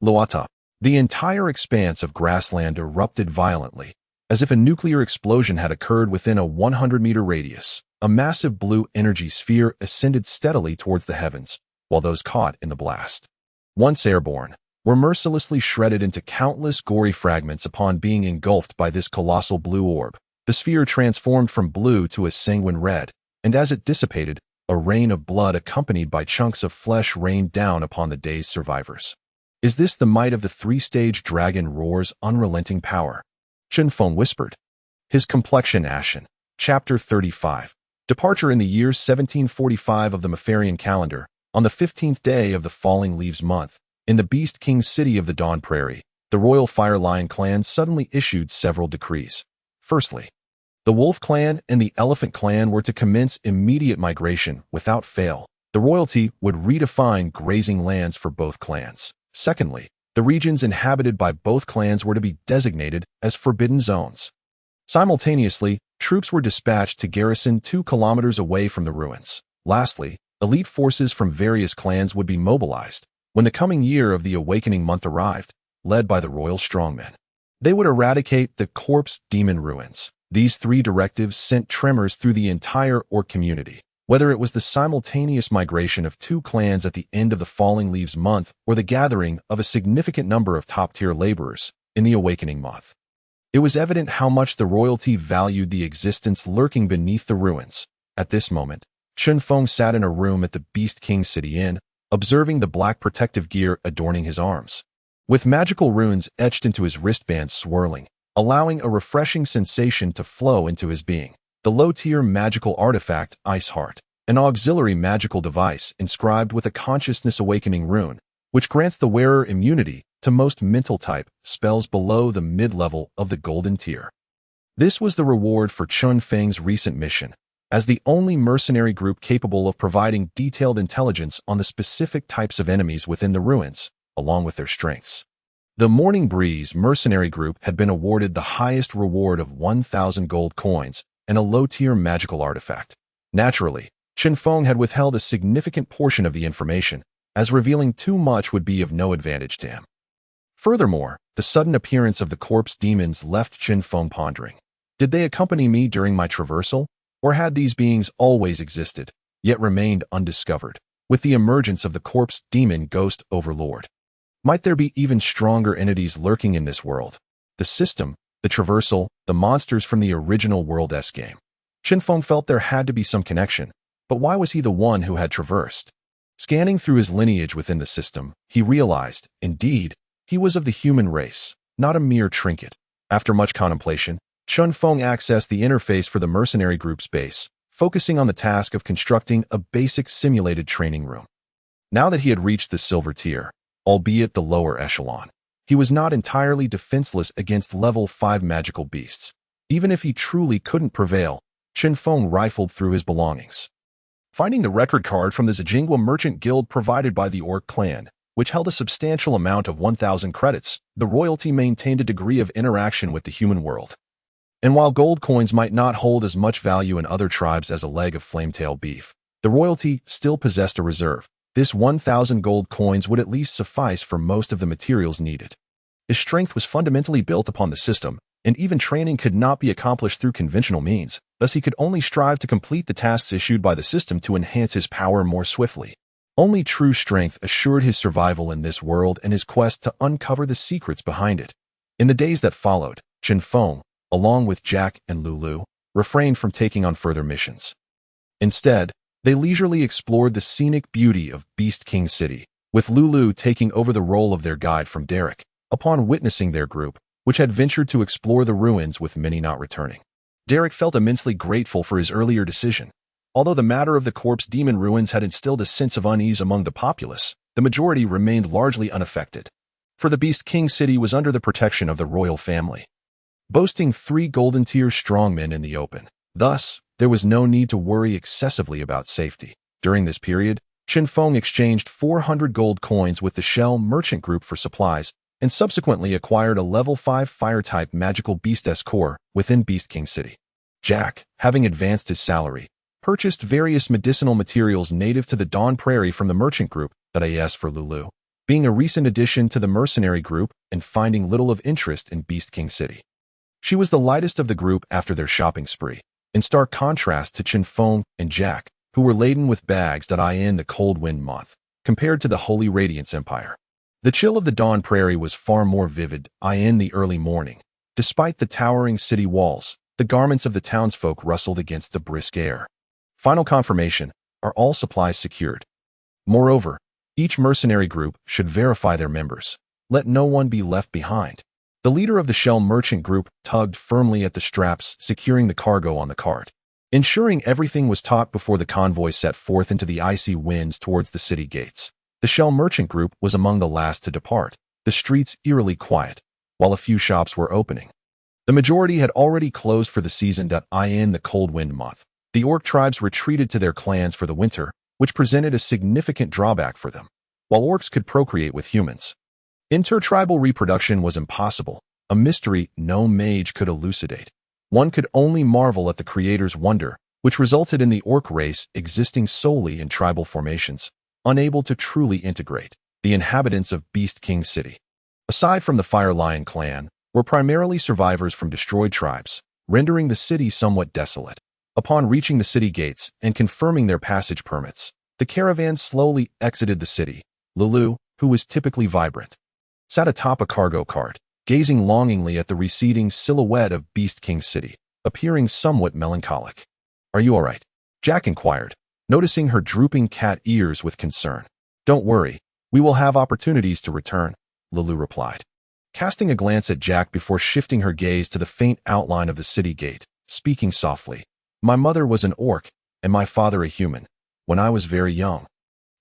Luata. The entire expanse of grassland erupted violently, as if a nuclear explosion had occurred within a 100-meter radius. A massive blue energy sphere ascended steadily towards the heavens, while those caught in the blast, once airborne, were mercilessly shredded into countless gory fragments upon being engulfed by this colossal blue orb. The sphere transformed from blue to a sanguine red, and as it dissipated, a rain of blood accompanied by chunks of flesh rained down upon the day's survivors. Is this the might of the three-stage dragon roar's unrelenting power? Chen Feng whispered. His complexion ashen. Chapter 35. Departure in the year 1745 of the Mefarian calendar, on the 15th day of the falling leaves month, in the Beast King city of the Dawn Prairie, the royal Fire Lion clan suddenly issued several decrees. Firstly, the Wolf clan and the Elephant clan were to commence immediate migration without fail. The royalty would redefine grazing lands for both clans. Secondly, the regions inhabited by both clans were to be designated as forbidden zones. Simultaneously, troops were dispatched to garrison 2 kilometers away from the ruins. Lastly, elite forces from various clans would be mobilized when the coming year of the Awakening month arrived, led by the royal strongmen. They would eradicate the corpse demon ruins. These 3 directives sent tremors through the entire orc community, whether it was the simultaneous migration of 2 clans at the end of the Falling Leaves month or the gathering of a significant number of top-tier laborers in the Awakening month. It was evident how much the royalty valued the existence lurking beneath the ruins. At this moment, Chen Feng sat in a room at the Beast King City Inn, observing the black protective gear adorning his arms, with magical runes etched into his wristbands swirling, allowing a refreshing sensation to flow into his being. The low-tier magical artifact, Ice Heart, an auxiliary magical device inscribed with a consciousness awakening rune, which grants the wearer immunity to most mental-type spells below the mid-level of the golden tier. This was the reward for Chen Feng's recent mission, as the only mercenary group capable of providing detailed intelligence on the specific types of enemies within the ruins, along with their strengths. The Morning Breeze mercenary group had been awarded the highest reward of 1,000 gold coins and a low-tier magical artifact. Naturally, Chinfong had withheld a significant portion of the information, as revealing too much would be of no advantage to him. Furthermore, the sudden appearance of the corpse demons left Chinfong pondering. Did they accompany me during my traversal, or had these beings always existed, yet remained undiscovered, with the emergence of the corpse demon ghost overlord? Might there be even stronger entities lurking in this world? The system, the traversal, the monsters from the original World S game. Chinfong felt there had to be some connection, but why was he the one who had traversed? Scanning through his lineage within the system, he realized, indeed, he was of the human race, not a mere trinket. After much contemplation, Chen Feng accessed the interface for the mercenary group's base, focusing on the task of constructing a basic simulated training room. Now that he had reached the silver tier, albeit the lower echelon, he was not entirely defenseless against level 5 magical beasts. Even if he truly couldn't prevail, Chen Feng rifled through his belongings. Finding the record card from the Zajingwa merchant guild provided by the Orc clan, which held a substantial amount of 1,000 credits, the royalty maintained a degree of interaction with the human world. And while gold coins might not hold as much value in other tribes as a leg of flametail beef, the royalty still possessed a reserve. This 1,000 gold coins would at least suffice for most of the materials needed. His strength was fundamentally built upon the system, and even training could not be accomplished through conventional means, thus he could only strive to complete the tasks issued by the system to enhance his power more swiftly. Only true strength assured his survival in this world and his quest to uncover the secrets behind it. In the days that followed, Chen Feng, along with Jack and Lulu, refrained from taking on further missions. Instead, they leisurely explored the scenic beauty of Beast King City, with Lulu taking over the role of their guide from Derek, upon witnessing their group, which had ventured to explore the ruins with many not returning. Derek felt immensely grateful for his earlier decision. Although the matter of the corpse demon ruins had instilled a sense of unease among the populace, the majority remained largely unaffected. For the Beast King City was under the protection of the royal family, boasting 3 golden tier strongmen in the open. Thus, there was no need to worry excessively about safety. During this period, Chen Feng exchanged 400 gold coins with the Shell merchant group for supplies, and subsequently acquired a level 5 fire-type magical beast Escort within Beast King City. Jack, having advanced his salary, purchased various medicinal materials native to the Dawn Prairie from the merchant group, that is for Lulu, being a recent addition to the mercenary group and finding little of interest in Beast King City. She was the lightest of the group after their shopping spree, in stark contrast to Chinfong and Jack, who were laden with bags that in the cold wind month, compared to the Holy Radiance Empire. The chill of the Dawn Prairie was far more vivid in the early morning. Despite the towering city walls, the garments of the townsfolk rustled against the brisk air. Final confirmation, Are all supplies secured? Moreover, each mercenary group should verify their members. Let no one be left behind. The leader of the shell merchant group tugged firmly at the straps, securing the cargo on the cart. Ensuring everything was taut before the convoy set forth into the icy winds towards the city gates. The shell merchant group was among the last to depart, the streets eerily quiet, while a few shops were opening. The majority had already closed for the season. In the cold wind month, the orc tribes retreated to their clans for the winter, which presented a significant drawback for them. While orcs could procreate with humans, intertribal reproduction was impossible, a mystery no mage could elucidate. One could only marvel at the creator's wonder, which resulted in the orc race existing solely in tribal formations, unable to truly integrate. The inhabitants of Beast King City, aside from the Fire Lion clan, were primarily survivors from destroyed tribes, rendering the city somewhat desolate. Upon reaching the city gates and confirming their passage permits, the caravan slowly exited the city. Lulu, who was typically vibrant, sat atop a cargo cart, gazing longingly at the receding silhouette of Beast King City, appearing somewhat melancholic. "Are you all right?" Jack inquired, noticing her drooping cat ears with concern. "Don't worry, we will have opportunities to return," Lulu replied, casting a glance at Jack before shifting her gaze to the faint outline of the city gate, speaking softly. "My mother was an orc, and my father a human, when I was very young.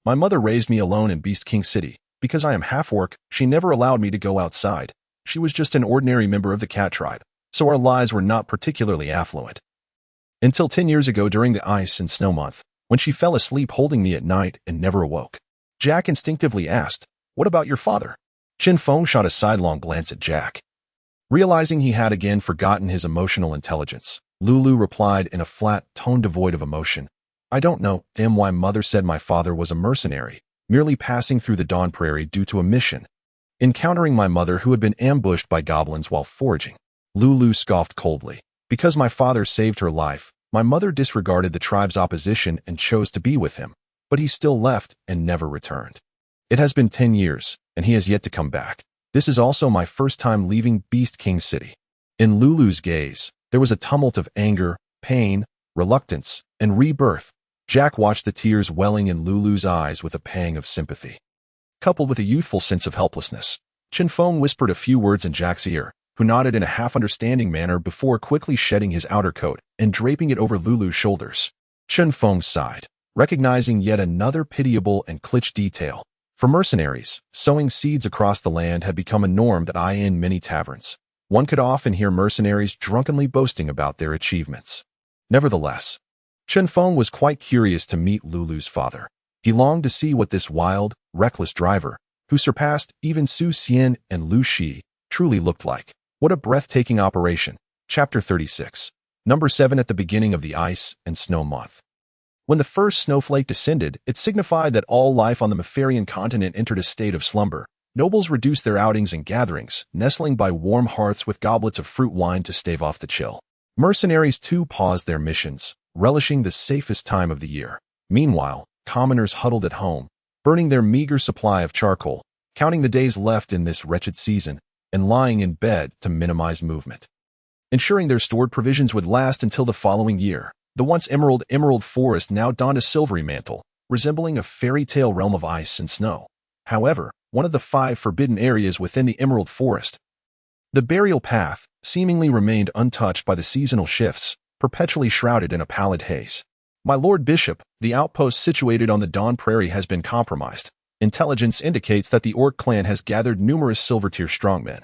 My mother raised me alone in Beast King City. Because I am half-orc, she never allowed me to go outside. She was just an ordinary member of the cat tribe, so our lives were not particularly affluent. Until 10 years ago during the ice and snow month, when she fell asleep holding me at night and never awoke." Jack instinctively asked, "What about your father?" Chen Feng shot a sidelong glance at Jack. Realizing he had again forgotten his emotional intelligence, Lulu replied in a flat tone devoid of emotion. "I don't know, why mother said my father was a mercenary, merely passing through the Dawn Prairie due to a mission, encountering my mother who had been ambushed by goblins while foraging." Lulu scoffed coldly. "Because my father saved her life, my mother disregarded the tribe's opposition and chose to be with him, but he still left and never returned. It has been 10 years, and he has yet to come back. This is also my first time leaving Beast King City." In Lulu's gaze, there was a tumult of anger, pain, reluctance, and rebirth. Jack watched the tears welling in Lulu's eyes with a pang of sympathy, coupled with a youthful sense of helplessness. Chinfong whispered a few words in Jack's ear, who nodded in a half-understanding manner before quickly shedding his outer coat and draping it over Lulu's shoulders. Chinfong sighed, recognizing yet another pitiable and cliché detail. For mercenaries, sowing seeds across the land had become a norm in many taverns. One could often hear mercenaries drunkenly boasting about their achievements. Nevertheless, Chen Feng was quite curious to meet Lulu's father. He longed to see what this wild, reckless driver, who surpassed even Su Xian and Lu Shi, truly looked like. What a breathtaking operation. Chapter 36. Number 7. At the beginning of the ice and snow month, when the first snowflake descended, it signified that all life on the Mefarian continent entered a state of slumber. Nobles reduced their outings and gatherings, nestling by warm hearths with goblets of fruit wine to stave off the chill. Mercenaries too paused their missions, relishing the safest time of the year. Meanwhile, commoners huddled at home, burning their meager supply of charcoal, counting the days left in this wretched season, and lying in bed to minimize movement, ensuring their stored provisions would last until the following year. The once emerald forest now donned a silvery mantle, resembling a fairy tale realm of ice and snow. However, one of the 5 forbidden areas within the emerald forest, the burial path, seemingly remained untouched by the seasonal shifts, perpetually shrouded in a pallid haze. "My Lord Bishop, the outpost situated on the Dawn Prairie has been compromised. Intelligence indicates that the Orc clan has gathered numerous Silver-tier strongmen,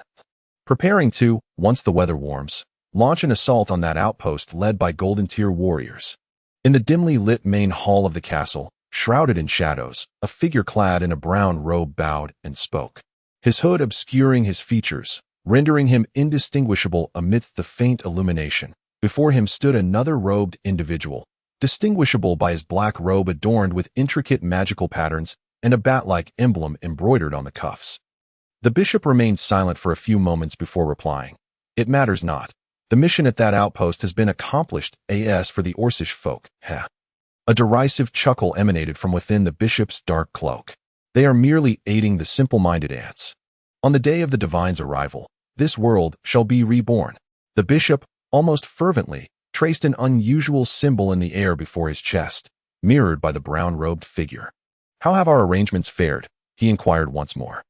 preparing to, once the weather warms, launch an assault on that outpost led by Golden-tier warriors." In the dimly lit main hall of the castle, shrouded in shadows, a figure clad in a brown robe bowed and spoke, his hood obscuring his features, rendering him indistinguishable amidst the faint illumination. Before him stood another robed individual, distinguishable by his black robe adorned with intricate magical patterns and a bat-like emblem embroidered on the cuffs. The bishop remained silent for a few moments before replying. "It matters not. The mission at that outpost has been accomplished as for the Orcish folk." Heh. A derisive chuckle emanated from within the bishop's dark cloak. "They are merely aiding the simple-minded ants. On the day of the divine's arrival, this world shall be reborn." The bishop, almost fervently, traced an unusual symbol in the air before his chest, mirrored by the brown-robed figure. "How have our arrangements fared?" he inquired once more.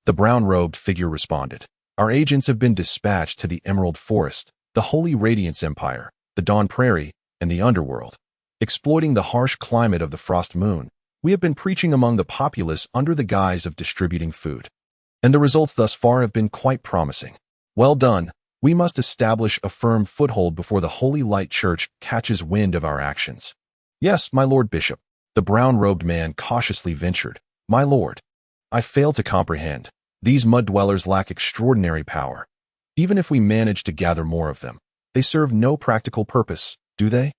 The brown-robed figure responded. "Our agents have been dispatched to the Emerald Forest, the Holy Radiance Empire, the Dawn Prairie, and the Underworld. Exploiting the harsh climate of the Frost Moon, we have been preaching among the populace under the guise of distributing food. And the results thus far have been quite promising. Well done. We must establish a firm foothold before the Holy Light Church catches wind of our actions." "Yes, my Lord Bishop," the brown-robed man cautiously ventured. "My lord, I fail to comprehend. These mud-dwellers lack extraordinary power. Even if we manage to gather more of them, they serve no practical purpose, do they?"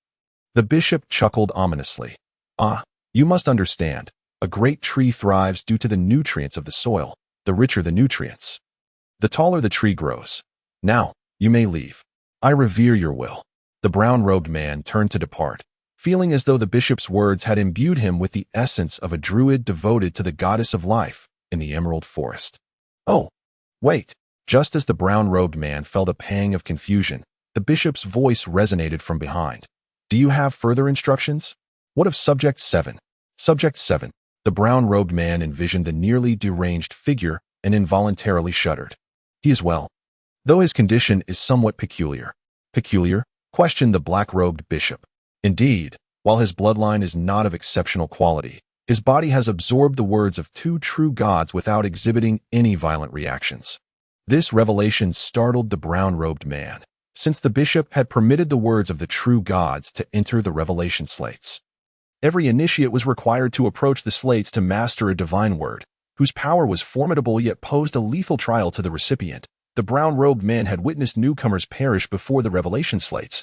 The bishop chuckled ominously. "Ah, you must understand. A great tree thrives due to the nutrients of the soil. The richer the nutrients, the taller the tree grows. Now, you may leave. I revere your will." The brown-robed man turned to depart, feeling as though the bishop's words had imbued him with the essence of a druid devoted to the goddess of life in the Emerald Forest. "Oh, wait." Just as the brown-robed man felt a pang of confusion, the bishop's voice resonated from behind. "Do you have further instructions? What of Subject 7? Subject 7. The brown-robed man envisioned the nearly deranged figure and involuntarily shuddered. "He is well, though his condition is somewhat peculiar." "Peculiar?" questioned the black-robed bishop. "Indeed, while his bloodline is not of exceptional quality, his body has absorbed the words of two true gods without exhibiting any violent reactions." This revelation startled the brown-robed man, since the bishop had permitted the words of the true gods to enter the revelation slates. Every initiate was required to approach the slates to master a divine word, whose power was formidable yet posed a lethal trial to the recipient. The brown-robed man had witnessed newcomers perish before the revelation slates.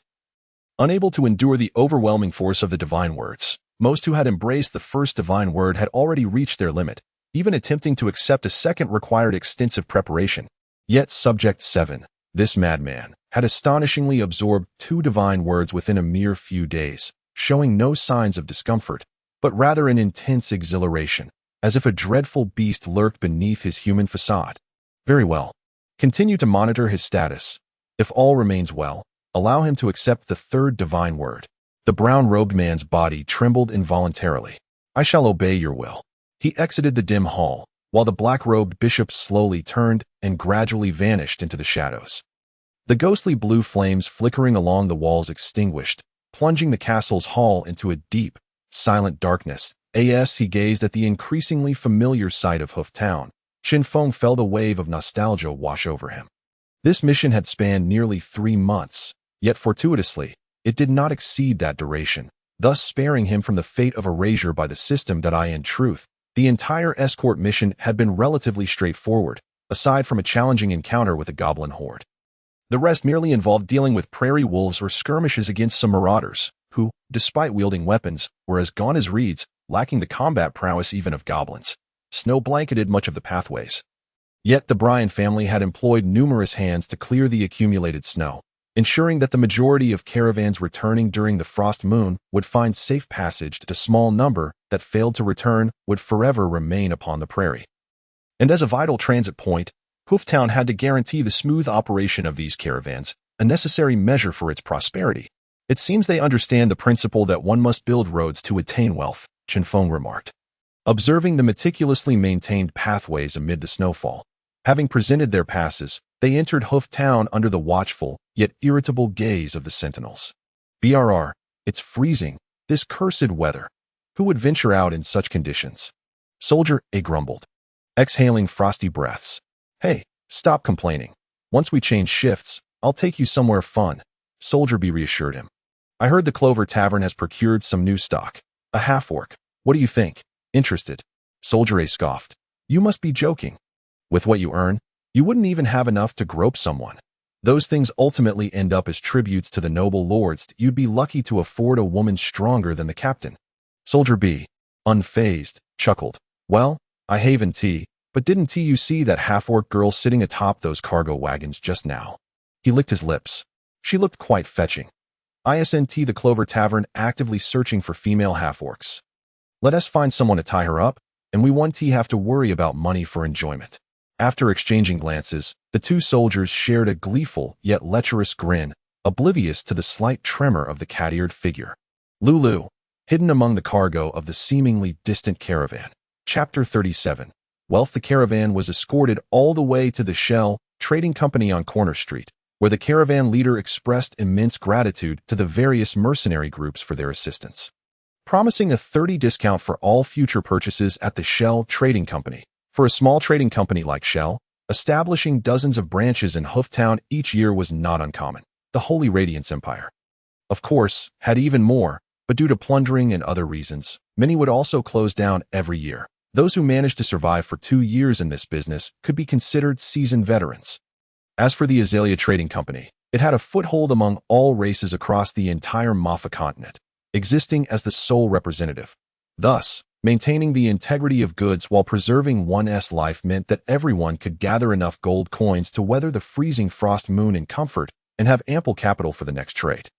Unable to endure the overwhelming force of the divine words, most who had embraced the first divine word had already reached their limit. Even attempting to accept a second required extensive preparation. Yet Subject 7, this madman, had astonishingly absorbed two divine words within a mere few days, showing no signs of discomfort, but rather an intense exhilaration, as if a dreadful beast lurked beneath his human facade. "Very well. Continue to monitor his status. If all remains well, allow him to accept the third divine word." The brown-robed man's body trembled involuntarily. "I shall obey your will." He exited the dim hall, while the black-robed bishop slowly turned and gradually vanished into the shadows. The ghostly blue flames flickering along the walls extinguished, plunging the castle's hall into a deep, silent darkness. As he gazed at the increasingly familiar sight of Hoof Town, Chen Feng felt a wave of nostalgia wash over him. This mission had spanned nearly 3 months, yet fortuitously, it did not exceed that duration, thus sparing him from the fate of erasure by the system. In truth, the entire escort mission had been relatively straightforward, aside from a challenging encounter with a goblin horde. The rest merely involved dealing with prairie wolves or skirmishes against some marauders, who, despite wielding weapons, were as gaunt as reeds, lacking the combat prowess even of goblins. Snow blanketed much of the pathways. Yet the Bryan family had employed numerous hands to clear the accumulated snow, ensuring that the majority of caravans returning during the frost moon would find safe passage. A small number that failed to return would forever remain upon the prairie. And as a vital transit point, Hooftown had to guarantee the smooth operation of these caravans, a necessary measure for its prosperity. "It seems they understand the principle that one must build roads to attain wealth," Chinfong remarked, observing the meticulously maintained pathways amid the snowfall. Having presented their passes, they entered Hoof Town under the watchful, yet irritable gaze of the sentinels. "Brr, it's freezing, this cursed weather. Who would venture out in such conditions?" Soldier A grumbled, exhaling frosty breaths. "Hey, stop complaining. Once we change shifts, I'll take you somewhere fun," Soldier B reassured him. "I heard the Clover Tavern has procured some new stock. A half-orc. What do you think? Interested?" Soldier A scoffed. "You must be joking. With what you earn, you wouldn't even have enough to grope someone. Those things ultimately end up as tributes to the noble lords. You'd be lucky to afford a woman stronger than the captain." Soldier B, unfazed, chuckled. "Well, I haven tea, but didn't you see that half-orc girl sitting atop those cargo wagons just now?" He licked his lips. She looked quite fetching. "Isn't the Clover Tavern actively searching for female half-orcs? Let us find someone to tie her up, and we won't have to worry about money for enjoyment." After exchanging glances, the two soldiers shared a gleeful yet lecherous grin, oblivious to the slight tremor of the cat-eared figure. "Lulu, hidden among the cargo of the seemingly distant caravan. Chapter 37. Wealth. The caravan was escorted all the way to the Shell Trading Company on Corner Street, where the caravan leader expressed immense gratitude to the various mercenary groups for their assistance, promising a 30% discount for all future purchases at the Shell Trading Company. For a small trading company like Shell, establishing dozens of branches in Hooftown each year was not uncommon. The Holy Radiance Empire, of course, had even more, but due to plundering and other reasons, many would also close down every year. Those who managed to survive for 2 years in this business could be considered seasoned veterans. As for the Azalea Trading Company, it had a foothold among all races across the entire Mafa continent, existing as the sole representative. Thus, maintaining the integrity of goods while preserving one's life meant that everyone could gather enough gold coins to weather the freezing frost moon in comfort and have ample capital for the next trade.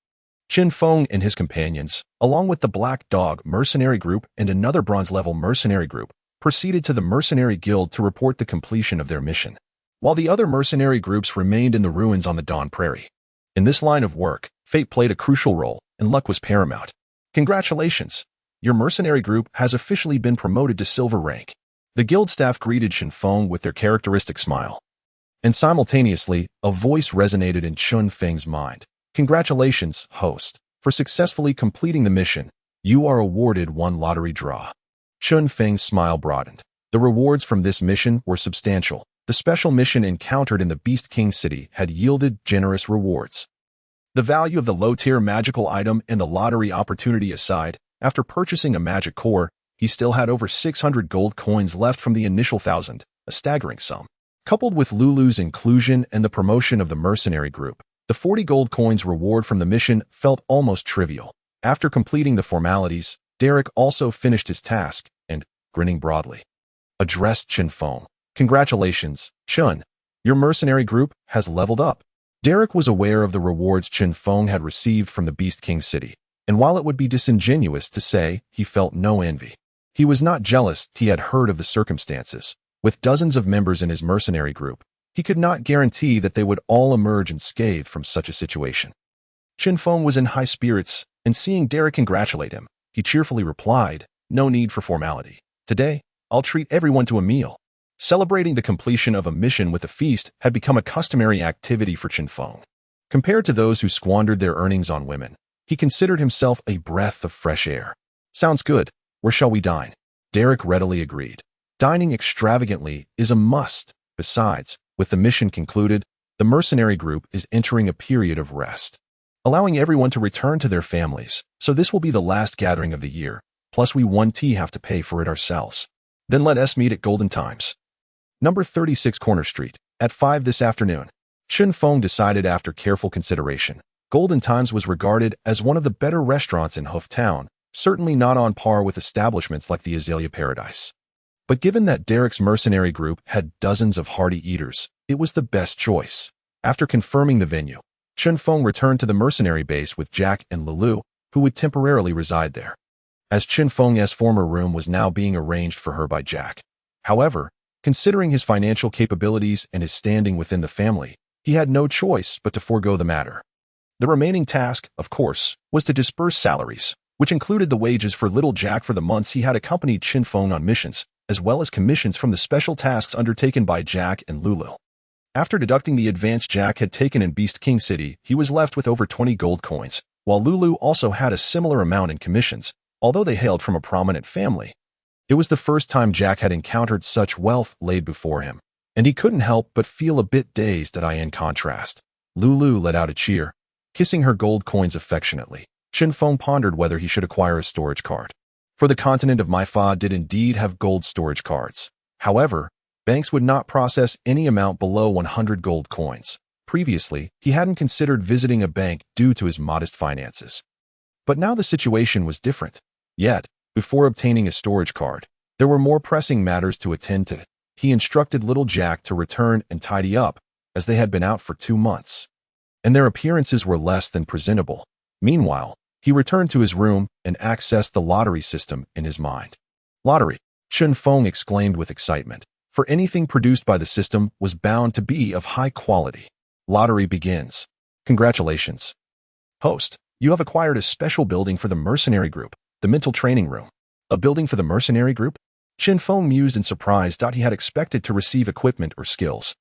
Chen Feng and his companions, along with the Black Dog Mercenary Group and another bronze-level mercenary group, proceeded to the Mercenary Guild to report the completion of their mission, while the other mercenary groups remained in the ruins on the Dawn Prairie. In this line of work, fate played a crucial role, and luck was paramount. Congratulations! Your mercenary group has officially been promoted to silver rank. The guild staff greeted Chen Feng with their characteristic smile. And simultaneously, a voice resonated in Chen Feng's mind. Congratulations, host, for successfully completing the mission. You are awarded 1 lottery draw. Chen Feng's smile broadened. The rewards from this mission were substantial. The special mission encountered in the Beast King City had yielded generous rewards. The value of the low-tier magical item and the lottery opportunity aside, after purchasing a magic core, he still had over 600 gold coins left from the initial 1,000, a staggering sum. Coupled with Lulu's inclusion and the promotion of the mercenary group, the 40 gold coins reward from the mission felt almost trivial. After completing the formalities, Derek also finished his task and, grinning broadly, addressed Chen Feng. Congratulations, Chen. Your mercenary group has leveled up. Derek was aware of the rewards Chen Feng had received from the Beast King City, and while it would be disingenuous to say he felt no envy, he was not jealous. He had heard of the circumstances. With dozens of members in his mercenary group, he could not guarantee that they would all emerge unscathed from such a situation. Chen Feng was in high spirits, and seeing Derek congratulate him, he cheerfully replied, "No need for formality. Today, I'll treat everyone to a meal." Celebrating the completion of a mission with a feast had become a customary activity for Chen Feng. Compared to those who squandered their earnings on women, he considered himself a breath of fresh air. Sounds good. Where shall we dine? Derek readily agreed. Dining extravagantly is a must. Besides, with the mission concluded, the mercenary group is entering a period of rest, allowing everyone to return to their families, so this will be the last gathering of the year, plus we have to pay for it ourselves. Then let us meet at Golden Times. Number 36 Corner Street, at 5 this afternoon. Chen Feng decided after careful consideration. Golden Times was regarded as one of the better restaurants in Hooftown, certainly not on par with establishments like the Azalea Paradise. But given that Derek's mercenary group had dozens of hearty eaters, it was the best choice. After confirming the venue, Chen Feng returned to the mercenary base with Jack and Lulu, who would temporarily reside there, as Chen Feng's former room was now being arranged for her by Jack. However, considering his financial capabilities and his standing within the family, he had no choice but to forego the matter. The remaining task, of course, was to disperse salaries, which included the wages for little Jack for the months he had accompanied Chen Feng on missions, as well as commissions from the special tasks undertaken by Jack and Lulu. After deducting the advance Jack had taken in Beast King City, he was left with over 20 gold coins, while Lulu also had a similar amount in commissions, although they hailed from a prominent family. It was the first time Jack had encountered such wealth laid before him, and he couldn't help but feel a bit dazed in contrast. Lulu let out a cheer, kissing her gold coins affectionately. Chen Feng pondered whether he should acquire a storage card. For the continent of Maifa did indeed have gold storage cards. However, banks would not process any amount below 100 gold coins. Previously, he hadn't considered visiting a bank due to his modest finances. But now the situation was different. Yet, before obtaining a storage card, there were more pressing matters to attend to. He instructed little Jack to return and tidy up, as they had been out for 2 months, and their appearances were less than presentable. Meanwhile, he returned to his room and accessed the lottery system in his mind. Lottery, Chen Feng exclaimed with excitement, for anything produced by the system was bound to be of high quality. Lottery begins. Congratulations. Host, you have acquired a special building for the mercenary group. The mental training room. A building for the mercenary group? Chen Feng mused in surprise. He had expected to receive equipment or skills,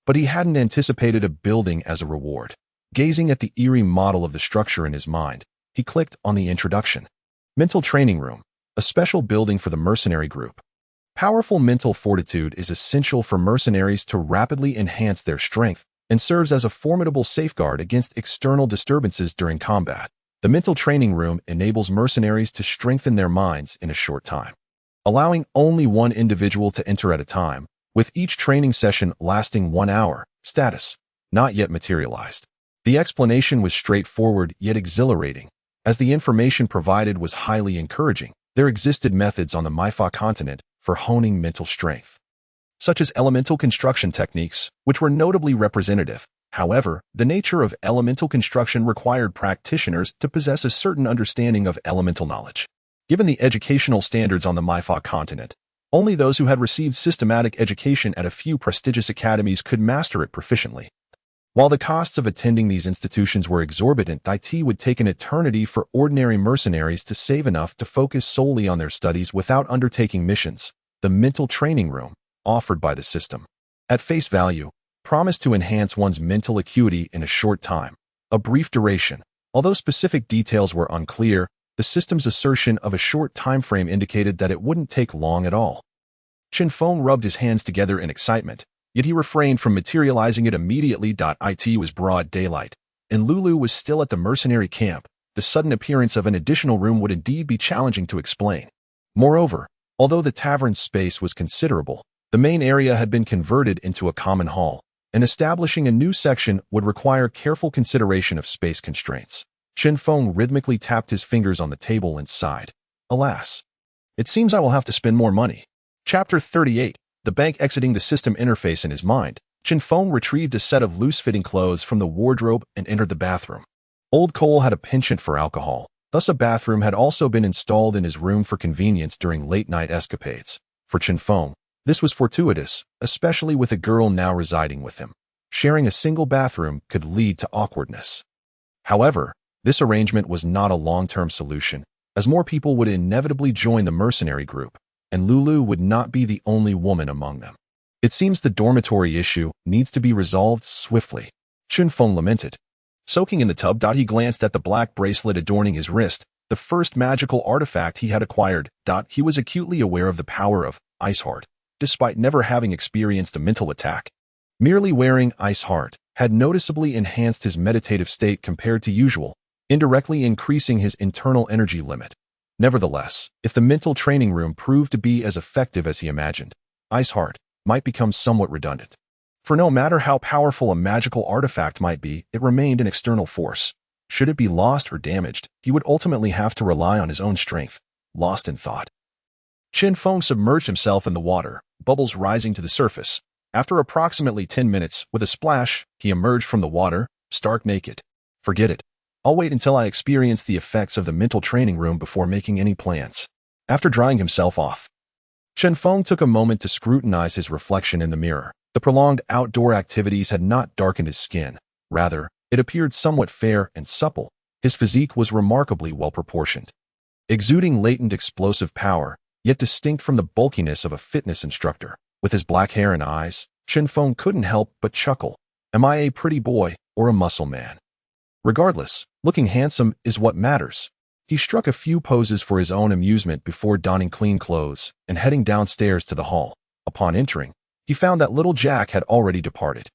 but he hadn't anticipated a building as a reward. Gazing at the eerie model of the structure in his mind, he clicked on the introduction. Mental training room. A special building for the mercenary group. Powerful mental fortitude is essential for mercenaries to rapidly enhance their strength and serves as a formidable safeguard against external disturbances during combat. The mental training room enables mercenaries to strengthen their minds in a short time, allowing only one individual to enter at a time, with each training session lasting 1 hour. Status: not yet materialized. The explanation was straightforward yet exhilarating. As the information provided was highly encouraging, there existed methods on the Mightiest continent for honing mental strength, such as elemental construction techniques, which were notably representative. However, the nature of elemental construction required practitioners to possess a certain understanding of elemental knowledge. Given the educational standards on the Mightiest continent, only those who had received systematic education at a few prestigious academies could master it proficiently. While the costs of attending these institutions were exorbitant, it would take an eternity for ordinary mercenaries to save enough to focus solely on their studies without undertaking missions. The mental training room, offered by the system, at face value, promised to enhance one's mental acuity in a short time, a brief duration. Although specific details were unclear, the system's assertion of a short time frame indicated that it wouldn't take long at all. Chen Feng rubbed his hands together in excitement, yet he refrained from materializing it immediately. It was broad daylight, and Lulu was still at the mercenary camp. The sudden appearance of an additional room would indeed be challenging to explain. Moreover, although the tavern's space was considerable, the main area had been converted into a common hall, and establishing a new section would require careful consideration of space constraints. Chen Feng rhythmically tapped his fingers on the table and sighed. Alas, it seems I will have to spend more money. Chapter 38. The bank. Exiting the system interface in his mind, Chen Feng retrieved a set of loose-fitting clothes from the wardrobe and entered the bathroom. Old Cole had a penchant for alcohol, thus a bathroom had also been installed in his room for convenience during late-night escapades. For Chen Feng, this was fortuitous, especially with a girl now residing with him. Sharing a single bathroom could lead to awkwardness. However, this arrangement was not a long-term solution, as more people would inevitably join the mercenary group, and Lulu would not be the only woman among them. It seems the dormitory issue needs to be resolved swiftly, Chen Feng lamented. Soaking in the tub, he glanced at the black bracelet adorning his wrist, the first magical artifact he had acquired. He was acutely aware of the power of Ice Heart, despite never having experienced a mental attack. Merely wearing Ice Heart had noticeably enhanced his meditative state compared to usual, indirectly increasing his internal energy limit. Nevertheless, if the mental training room proved to be as effective as he imagined, Ice Heart might become somewhat redundant. For no matter how powerful a magical artifact might be, it remained an external force. Should it be lost or damaged, he would ultimately have to rely on his own strength. Lost in thought, Chen Feng submerged himself in the water, bubbles rising to the surface. After approximately 10 minutes, with a splash, he emerged from the water, stark naked. Forget it. I'll wait until I experience the effects of the mental training room before making any plans. After drying himself off, Chen Feng took a moment to scrutinize his reflection in the mirror. The prolonged outdoor activities had not darkened his skin. Rather, it appeared somewhat fair and supple. His physique was remarkably well-proportioned, exuding latent explosive power, yet distinct from the bulkiness of a fitness instructor. With his black hair and eyes, Chen Feng couldn't help but chuckle. Am I a pretty boy or a muscle man? Regardless, looking handsome is what matters. He struck a few poses for his own amusement before donning clean clothes and heading downstairs to the hall. Upon entering, he found that little Jack had already departed,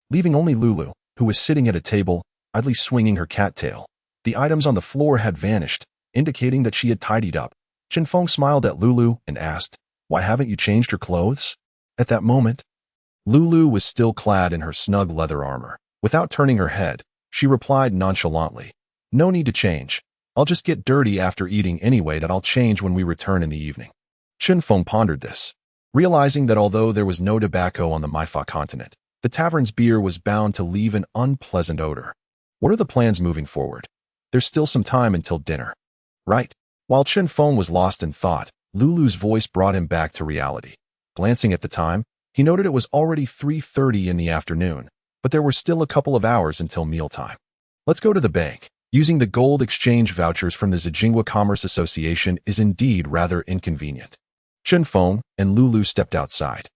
leaving only Lulu, who was sitting at a table, idly swinging her cattail. The items on the floor had vanished, indicating that she had tidied up. Chen Feng smiled at Lulu and asked, "Why haven't you changed your clothes?" At that moment, Lulu was still clad in her snug leather armor. Without turning her head, she replied nonchalantly, "No need to change. I'll just get dirty after eating anyway. I'll change when we return in the evening." Chen Feng pondered this, realizing that although there was no tobacco on the Mightiest continent, the tavern's beer was bound to leave an unpleasant odor. What are the plans moving forward? There's still some time until dinner, right? While Chen Feng was lost in thought, Lulu's voice brought him back to reality. Glancing at the time, he noted it was already 3:30 in the afternoon, but there were still a couple of hours until mealtime. Let's go to the bank. Using the gold exchange vouchers from the Zijingwa Commerce Association is indeed rather inconvenient. Chen Feng and Lulu stepped outside,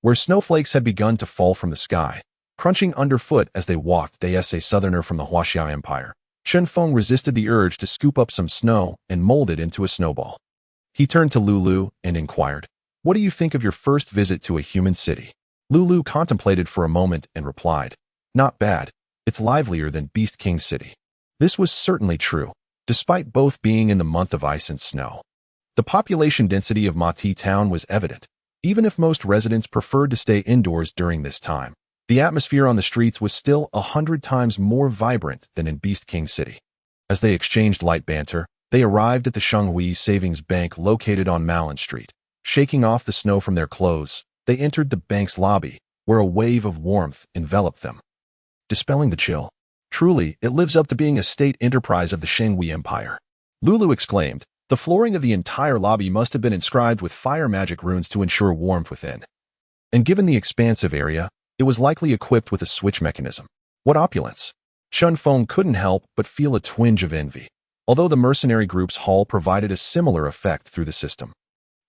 where snowflakes had begun to fall from the sky, crunching underfoot as they walked. They, a southerner from the Huaxiao Empire, Chen Feng resisted the urge to scoop up some snow and mold it into a snowball. He turned to Lulu and inquired, "What do you think of your first visit to a human city?" Lulu contemplated for a moment and replied, "Not bad. It's livelier than Beast King City." This was certainly true, despite both being in the month of ice and snow. The population density of Mati Town was evident. Even if most residents preferred to stay indoors during this time, the atmosphere on the streets was still 100 times more vibrant than in Beast King City. As they exchanged light banter, they arrived at the Shenghui Savings Bank located on Malin Street. Shaking off the snow from their clothes, they entered the bank's lobby, where a wave of warmth enveloped them, dispelling the chill. "Truly, it lives up to being a state enterprise of the Shenghui Empire," Lulu exclaimed. The flooring of the entire lobby must have been inscribed with fire magic runes to ensure warmth within. And given the expansive area, it was likely equipped with a switch mechanism. What opulence! Chen Feng couldn't help but feel a twinge of envy, although the mercenary group's hall provided a similar effect through the system.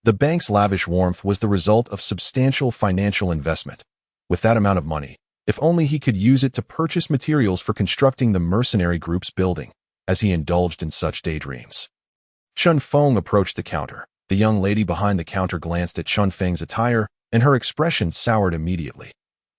The bank's lavish warmth was the result of substantial financial investment. With that amount of money, if only he could use it to purchase materials for constructing the mercenary group's building, as he indulged in such daydreams. Chen Feng approached the counter. The young lady behind the counter glanced at Chen Feng's attire, and her expression soured immediately.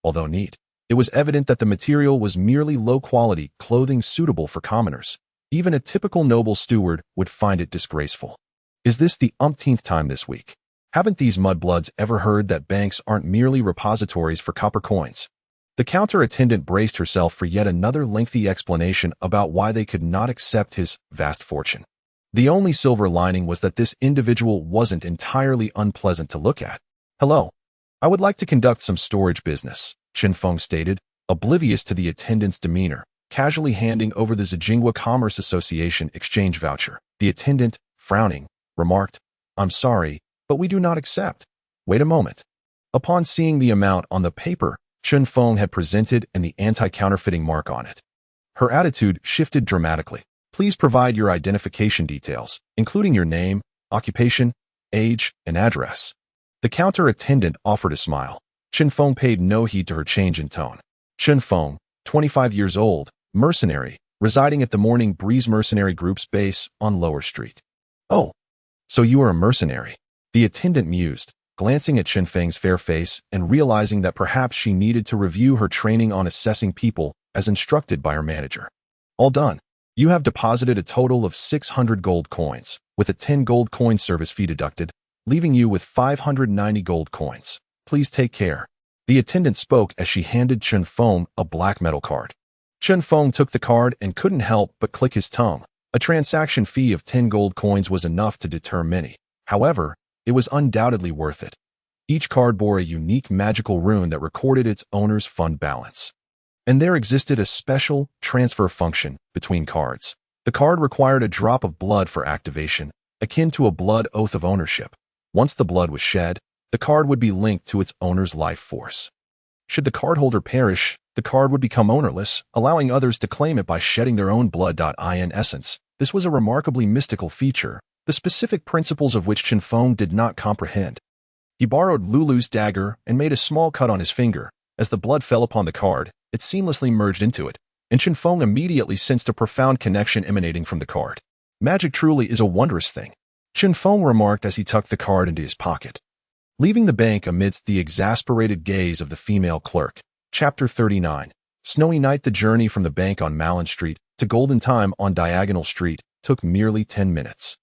Although neat, it was evident that the material was merely low-quality clothing suitable for commoners. Even a typical noble steward would find it disgraceful. Is this the umpteenth time this week? Haven't these mudbloods ever heard that banks aren't merely repositories for copper coins? The counter attendant braced herself for yet another lengthy explanation about why they could not accept his vast fortune. The only silver lining was that this individual wasn't entirely unpleasant to look at. "Hello. I would like to conduct some storage business," Chinfong stated, oblivious to the attendant's demeanor, casually handing over the Zijingwa Commerce Association exchange voucher. The attendant, frowning, remarked, "I'm sorry, but we do not accept." Wait a moment. Upon seeing the amount on the paper Chinfong had presented and the anti-counterfeiting mark on it, her attitude shifted dramatically. "Please provide your identification details, including your name, occupation, age, and address." The counter attendant offered a smile. Chinfong paid no heed to her change in tone. Chinfong, 25 years old, mercenary, residing at the Morning Breeze Mercenary Group's base on Lower Street. "Oh, so you are a mercenary," the attendant mused, glancing at Chinfeng's fair face and realizing that perhaps she needed to review her training on assessing people as instructed by her manager. "All done. You have deposited a total of 600 gold coins, with a 10 gold coin service fee deducted, leaving you with 590 gold coins. Please take care." The attendant spoke as she handed Chen Feng a black metal card. Chen Feng took the card and couldn't help but click his tongue. A transaction fee of 10 gold coins was enough to deter many. However, it was undoubtedly worth it. Each card bore a unique magical rune that recorded its owner's fund balance. And there existed a special transfer function between cards. The card required a drop of blood for activation, akin to a blood oath of ownership. Once the blood was shed, the card would be linked to its owner's life force. Should the cardholder perish, the card would become ownerless, allowing others to claim it by shedding their own blood. In essence, this was a remarkably mystical feature, the specific principles of which Chinfong did not comprehend. He borrowed Lulu's dagger and made a small cut on his finger. As the blood fell upon the card, it seamlessly merged into it, and Chinfong immediately sensed a profound connection emanating from the card. "Magic truly is a wondrous thing," Chinfong remarked as he tucked the card into his pocket. Leaving the bank amidst the exasperated gaze of the female clerk. Chapter 39. Snowy night. The journey from the bank on Malin Street to Golden Time on Diagonal Street took merely 10 minutes.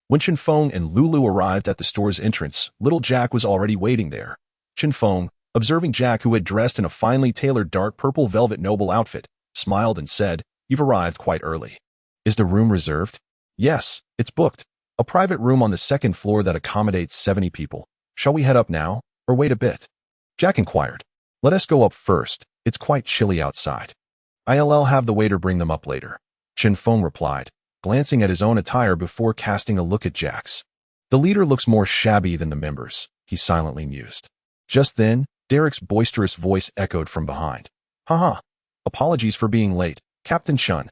When Chinfong and Lulu arrived at the store's entrance, little Jack was already waiting there. Chinfong, observing Jack, who had dressed in a finely tailored dark purple velvet noble outfit, smiled and said, "You've arrived quite early. Is the room reserved?" "Yes, it's booked. A private room on the second floor that accommodates 70 people. Shall we head up now, or wait a bit?" Jack inquired. "Let us go up first. It's quite chilly outside. I'll have the waiter bring them up later," Chinfong replied, glancing at his own attire before casting a look at Jack's. "The leader looks more shabby than the members," he silently mused. Just then, Derek's boisterous voice echoed from behind. "Haha. Apologies for being late, Captain Chun."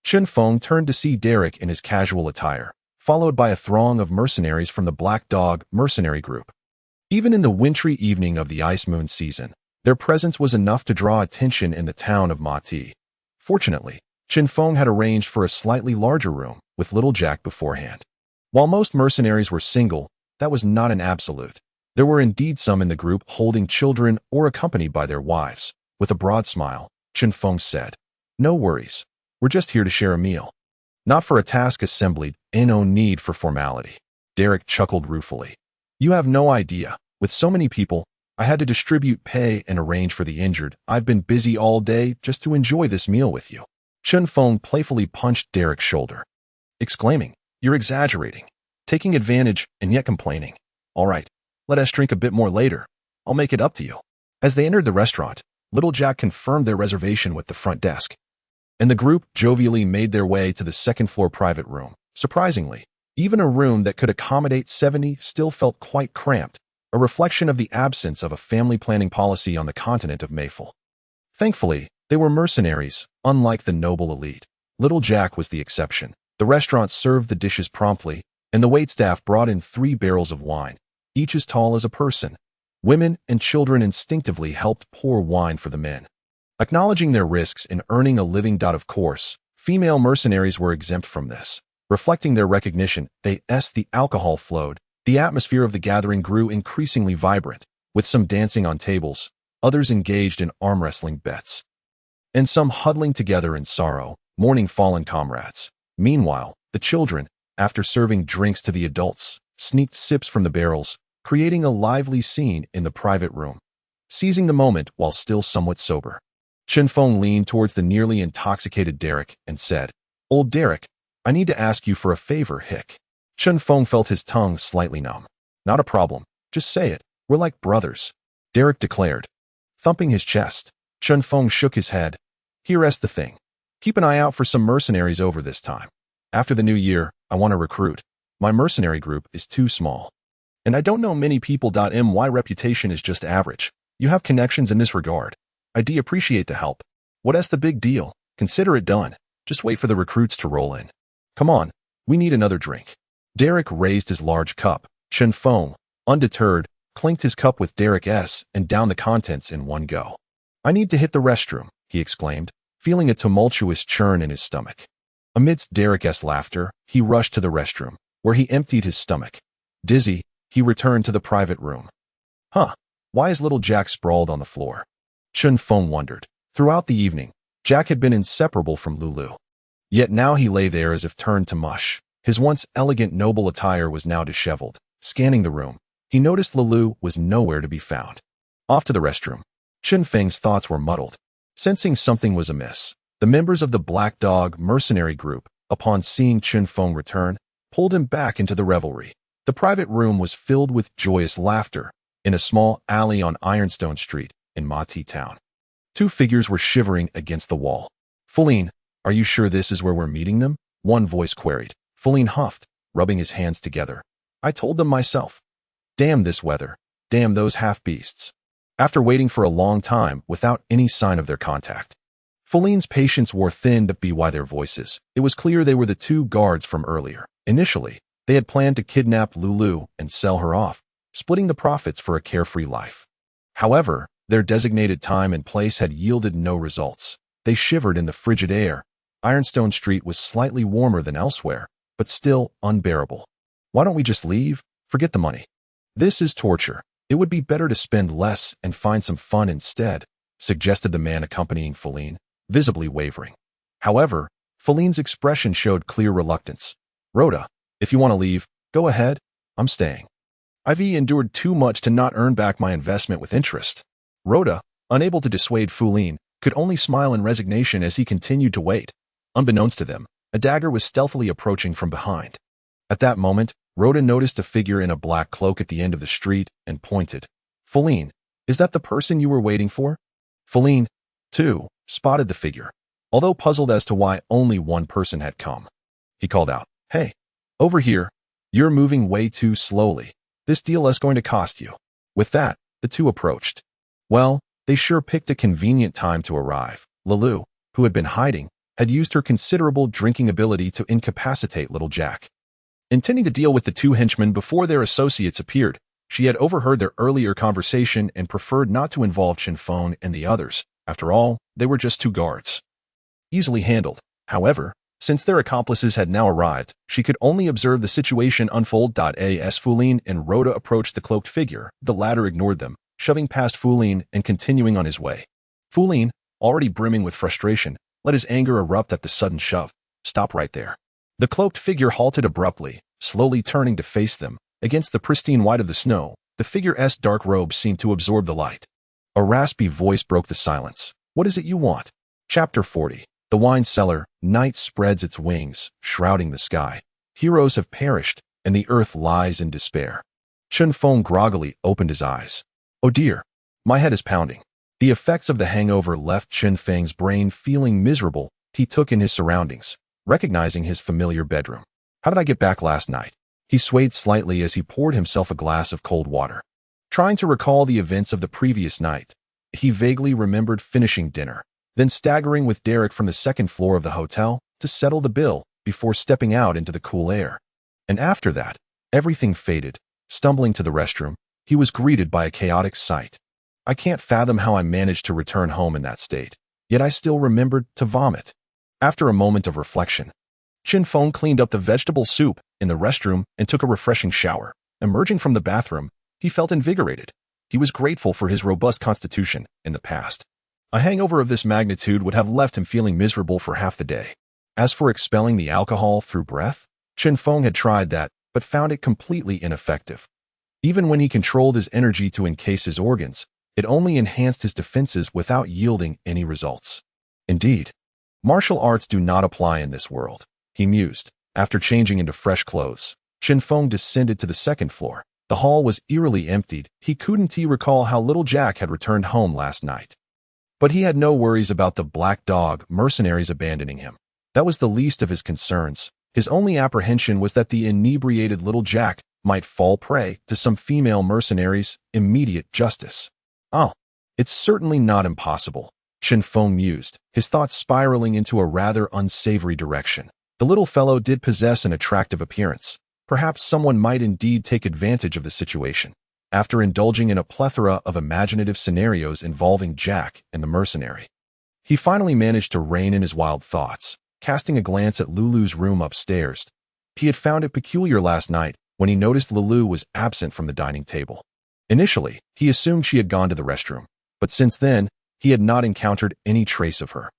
Chen Feng turned to see Derek in his casual attire, followed by a throng of mercenaries from the Black Dog Mercenary group. Even in the wintry evening of the ice moon season, their presence was enough to draw attention in the town of Mightiest. Fortunately, Chinfong had arranged for a slightly larger room with little Jack beforehand. While most mercenaries were single, that was not an absolute. There were indeed some in the group holding children or accompanied by their wives. With a broad smile, Chinfong said, "No worries. We're just here to share a meal. Not for a task assembled, and no need for formality." Derek chuckled ruefully. "You have no idea. With so many people, I had to distribute pay and arrange for the injured. I've been busy all day just to enjoy this meal with you." Chen Feng playfully punched Derek's shoulder, exclaiming, "You're exaggerating, taking advantage and yet complaining. All right, let us drink a bit more later. I'll make it up to you." As they entered the restaurant, little Jack confirmed their reservation with the front desk, and the group jovially made their way to the second-floor private room. Surprisingly, even a room that could accommodate 70 still felt quite cramped, a reflection of the absence of a family planning policy on the continent of Mayful. Thankfully, they were mercenaries, unlike the noble elite. Little Jack was the exception. The restaurant served the dishes promptly, and the waitstaff brought in 3 barrels of wine, each as tall as a person. Women and children instinctively helped pour wine for the men. Acknowledging their risks in earning a living. Of course, female mercenaries were exempt from this. Reflecting their recognition, the alcohol flowed. The atmosphere of the gathering grew increasingly vibrant, with some dancing on tables, others engaged in arm wrestling bets, and some huddling together in sorrow, mourning fallen comrades. Meanwhile, the children, after serving drinks to the adults, sneaked sips from the barrels, creating a lively scene in the private room. Seizing the moment while still somewhat sober, Chinfong leaned towards the nearly intoxicated Derek and said, "Old Derek, I need to ask you for a favor, hic." Chinfong felt his tongue slightly numb. "Not a problem. Just say it. We're like brothers," Derek declared. Thumping his chest, Chinfong shook his head. "Here's the thing. Keep an eye out for some mercenaries over this time. After the new year, I want to recruit. My mercenary group is too small, and I don't know many people. My reputation is just average. You have connections in this regard. I do appreciate the help. What's the big deal? Consider it done. Just wait for the recruits to roll in. Come on, we need another drink." Derek raised his large cup. Chinfong, undeterred, clinked his cup with Derek's and downed the contents in one go. "I need to hit the restroom," he exclaimed, feeling a tumultuous churn in his stomach. Amidst Derek's laughter, he rushed to the restroom, where he emptied his stomach. Dizzy, he returned to the private room. Why is little Jack sprawled on the floor? Chen Feng wondered. Throughout the evening, Jack had been inseparable from Lulu. Yet now he lay there as if turned to mush. His once elegant noble attire was now disheveled. Scanning the room, he noticed Lulu was nowhere to be found. Off to the restroom, Chen Feng's thoughts were muddled. Sensing something was amiss, the members of the Black Dog Mercenary group, upon seeing Chen Feng return, pulled him back into the revelry. The private room was filled with joyous laughter in a small alley on Ironstone Street in Mightiest town. 2 figures were shivering against the wall. "Feline, are you sure this is where we're meeting them?" one voice queried. Feline huffed, rubbing his hands together. "I told them myself. Damn this weather. Damn those half-beasts." After waiting for a long time without any sign of their contact, Feline's patience wore thin by their voices. It was clear they were the 2 guards from earlier. Initially, they had planned to kidnap Lulu and sell her off, splitting the profits for a carefree life. However, their designated time and place had yielded no results. They shivered in the frigid air. Ironstone Street was slightly warmer than elsewhere, but still unbearable. "Why don't we just leave? Forget the money. This is torture. It would be better to spend less and find some fun instead," suggested the man accompanying Feline, visibly wavering. However, Feline's expression showed clear reluctance. "Rhoda, if you want to leave, go ahead. I'm staying. I've endured too much to not earn back my investment with interest." Rhoda, unable to dissuade Feline, could only smile in resignation as he continued to wait. Unbeknownst to them, a dagger was stealthily approaching from behind. At that moment, Rhoda noticed a figure in a black cloak at the end of the street and pointed. "Feline, is that the person you were waiting for?" Feline, too, spotted the figure, although puzzled as to why only one person had come. He called out, "Hey, over here. You're moving way too slowly. This deal is going to cost you." With that, the 2 approached. Well, they sure picked a convenient time to arrive. Lulu, who had been hiding, had used her considerable drinking ability to incapacitate little Jack. Intending to deal with the two henchmen before their associates appeared, she had overheard their earlier conversation and preferred not to involve Chen Feng and the others. After all, they were just two guards. Easily handled. However, since their accomplices had now arrived, she could only observe the situation unfold. As Fulin and Rhoda approached the cloaked figure, the latter ignored them, shoving past Fulin and continuing on his way. Fulin, already brimming with frustration, let his anger erupt at the sudden shove. Stop right there. The cloaked figure halted abruptly, slowly turning to face them. Against the pristine white of the snow, the figure's dark robe seemed to absorb the light. A raspy voice broke the silence. What is it you want? Chapter 40. The wine cellar. Night spreads its wings, shrouding the sky. Heroes have perished, and the earth lies in despair. Chen Feng groggily opened his eyes. Oh dear. My head is pounding. The effects of the hangover left Chen Feng's brain feeling miserable. He took in his surroundings, recognizing his familiar bedroom. How did I get back last night? He swayed slightly as he poured himself a glass of cold water. Trying to recall the events of the previous night, he vaguely remembered finishing dinner, then staggering with Derek from the second floor of the hotel to settle the bill before stepping out into the cool air. And after that, everything faded. Stumbling to the restroom, he was greeted by a chaotic sight. I can't fathom how I managed to return home in that state, yet I still remembered to vomit. After a moment of reflection, Chinfong cleaned up the vegetable soup in the restroom and took a refreshing shower. Emerging from the bathroom, he felt invigorated. He was grateful for his robust constitution in the past. A hangover of this magnitude would have left him feeling miserable for half the day. As for expelling the alcohol through breath, Chen Feng had tried that, but found it completely ineffective. Even when he controlled his energy to encase his organs, it only enhanced his defenses without yielding any results. Indeed, martial arts do not apply in this world, he mused. After changing into fresh clothes, Chen Feng descended to the second floor. The hall was eerily emptied. He couldn't recall how little Jack had returned home last night. But he had no worries about the black dog mercenaries abandoning him. That was the least of his concerns. His only apprehension was that the inebriated little Jack might fall prey to some female mercenaries' immediate justice. Oh, it's certainly not impossible, Chen Feng mused, his thoughts spiraling into a rather unsavory direction. The little fellow did possess an attractive appearance. Perhaps someone might indeed take advantage of the situation. After indulging in a plethora of imaginative scenarios involving Jack and the mercenary, he finally managed to rein in his wild thoughts, casting a glance at Lulu's room upstairs. He had found it peculiar last night when he noticed Lulu was absent from the dining table. Initially, he assumed she had gone to the restroom, but since then, he had not encountered any trace of her.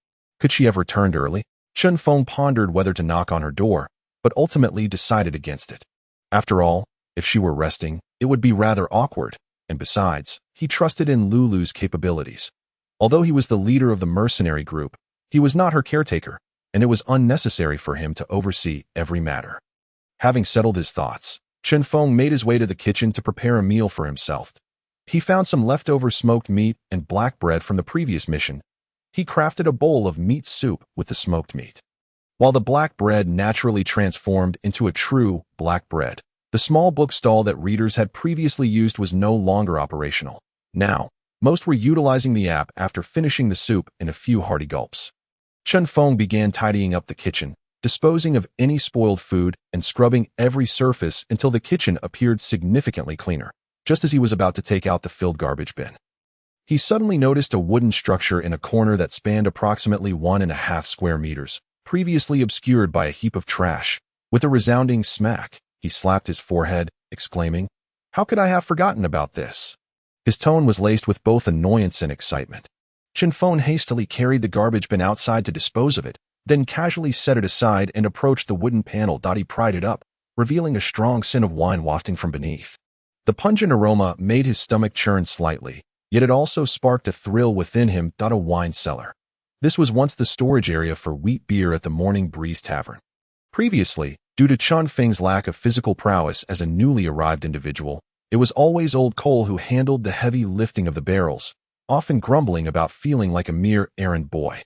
Could she have returned early? Chen Feng pondered whether to knock on her door, but ultimately decided against it. After all, if she were resting, it would be rather awkward, and besides, he trusted in Lulu's capabilities. Although he was the leader of the mercenary group, he was not her caretaker, and it was unnecessary for him to oversee every matter. Having settled his thoughts, Chen Feng made his way to the kitchen to prepare a meal for himself. He found some leftover smoked meat and black bread from the previous mission. He crafted a bowl of meat soup with the smoked meat. While the black bread naturally transformed into a true black bread, the small bookstall that readers had previously used was no longer operational. Now, most were utilizing the app after finishing the soup in a few hearty gulps. Chen Feng began tidying up the kitchen, disposing of any spoiled food and scrubbing every surface until the kitchen appeared significantly cleaner. Just as he was about to take out the filled garbage bin, he suddenly noticed a wooden structure in a corner that spanned approximately 1.5 square meters, previously obscured by a heap of trash. With a resounding smack, he slapped his forehead, exclaiming, "How could I have forgotten about this?" His tone was laced with both annoyance and excitement. Chen Feng hastily carried the garbage bin outside to dispose of it, then casually set it aside and approached the wooden panel. He pried it up, revealing a strong scent of wine wafting from beneath. The pungent aroma made his stomach churn slightly, yet it also sparked a thrill within him. A wine cellar. This was once the storage area for wheat beer at the Morning Breeze Tavern. Previously, due to Chen Feng's lack of physical prowess as a newly arrived individual, it was always Old Cole who handled the heavy lifting of the barrels, often grumbling about feeling like a mere errand boy.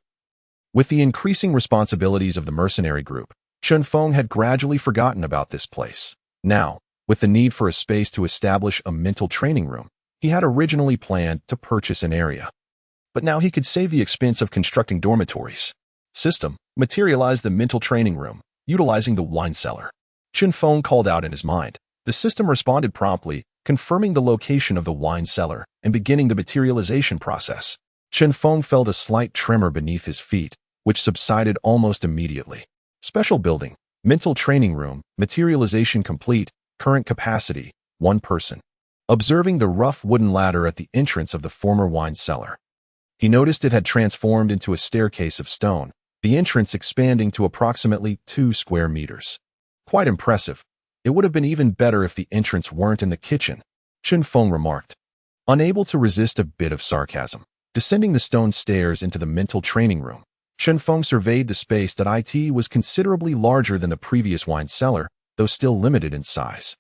With the increasing responsibilities of the mercenary group, Chen Feng had gradually forgotten about this place. Now, with the need for a space to establish a mental training room, he had originally planned to purchase an area. But now he could save the expense of constructing dormitories. System, materialize the mental training room, utilizing the wine cellar. Chen Feng called out in his mind. The system responded promptly, confirming the location of the wine cellar and beginning the materialization process. Chen Feng felt a slight tremor beneath his feet, which subsided almost immediately. Special building, mental training room, materialization complete, current capacity, 1 person. Observing the rough wooden ladder at the entrance of the former wine cellar, he noticed it had transformed into a staircase of stone, the entrance expanding to approximately 2 square meters. Quite impressive. It would have been even better if the entrance weren't in the kitchen, Chen Feng remarked, unable to resist a bit of sarcasm. Descending the stone stairs into the mental training room, Chen Feng surveyed the space that it was considerably larger than the previous wine cellar, though still limited in size.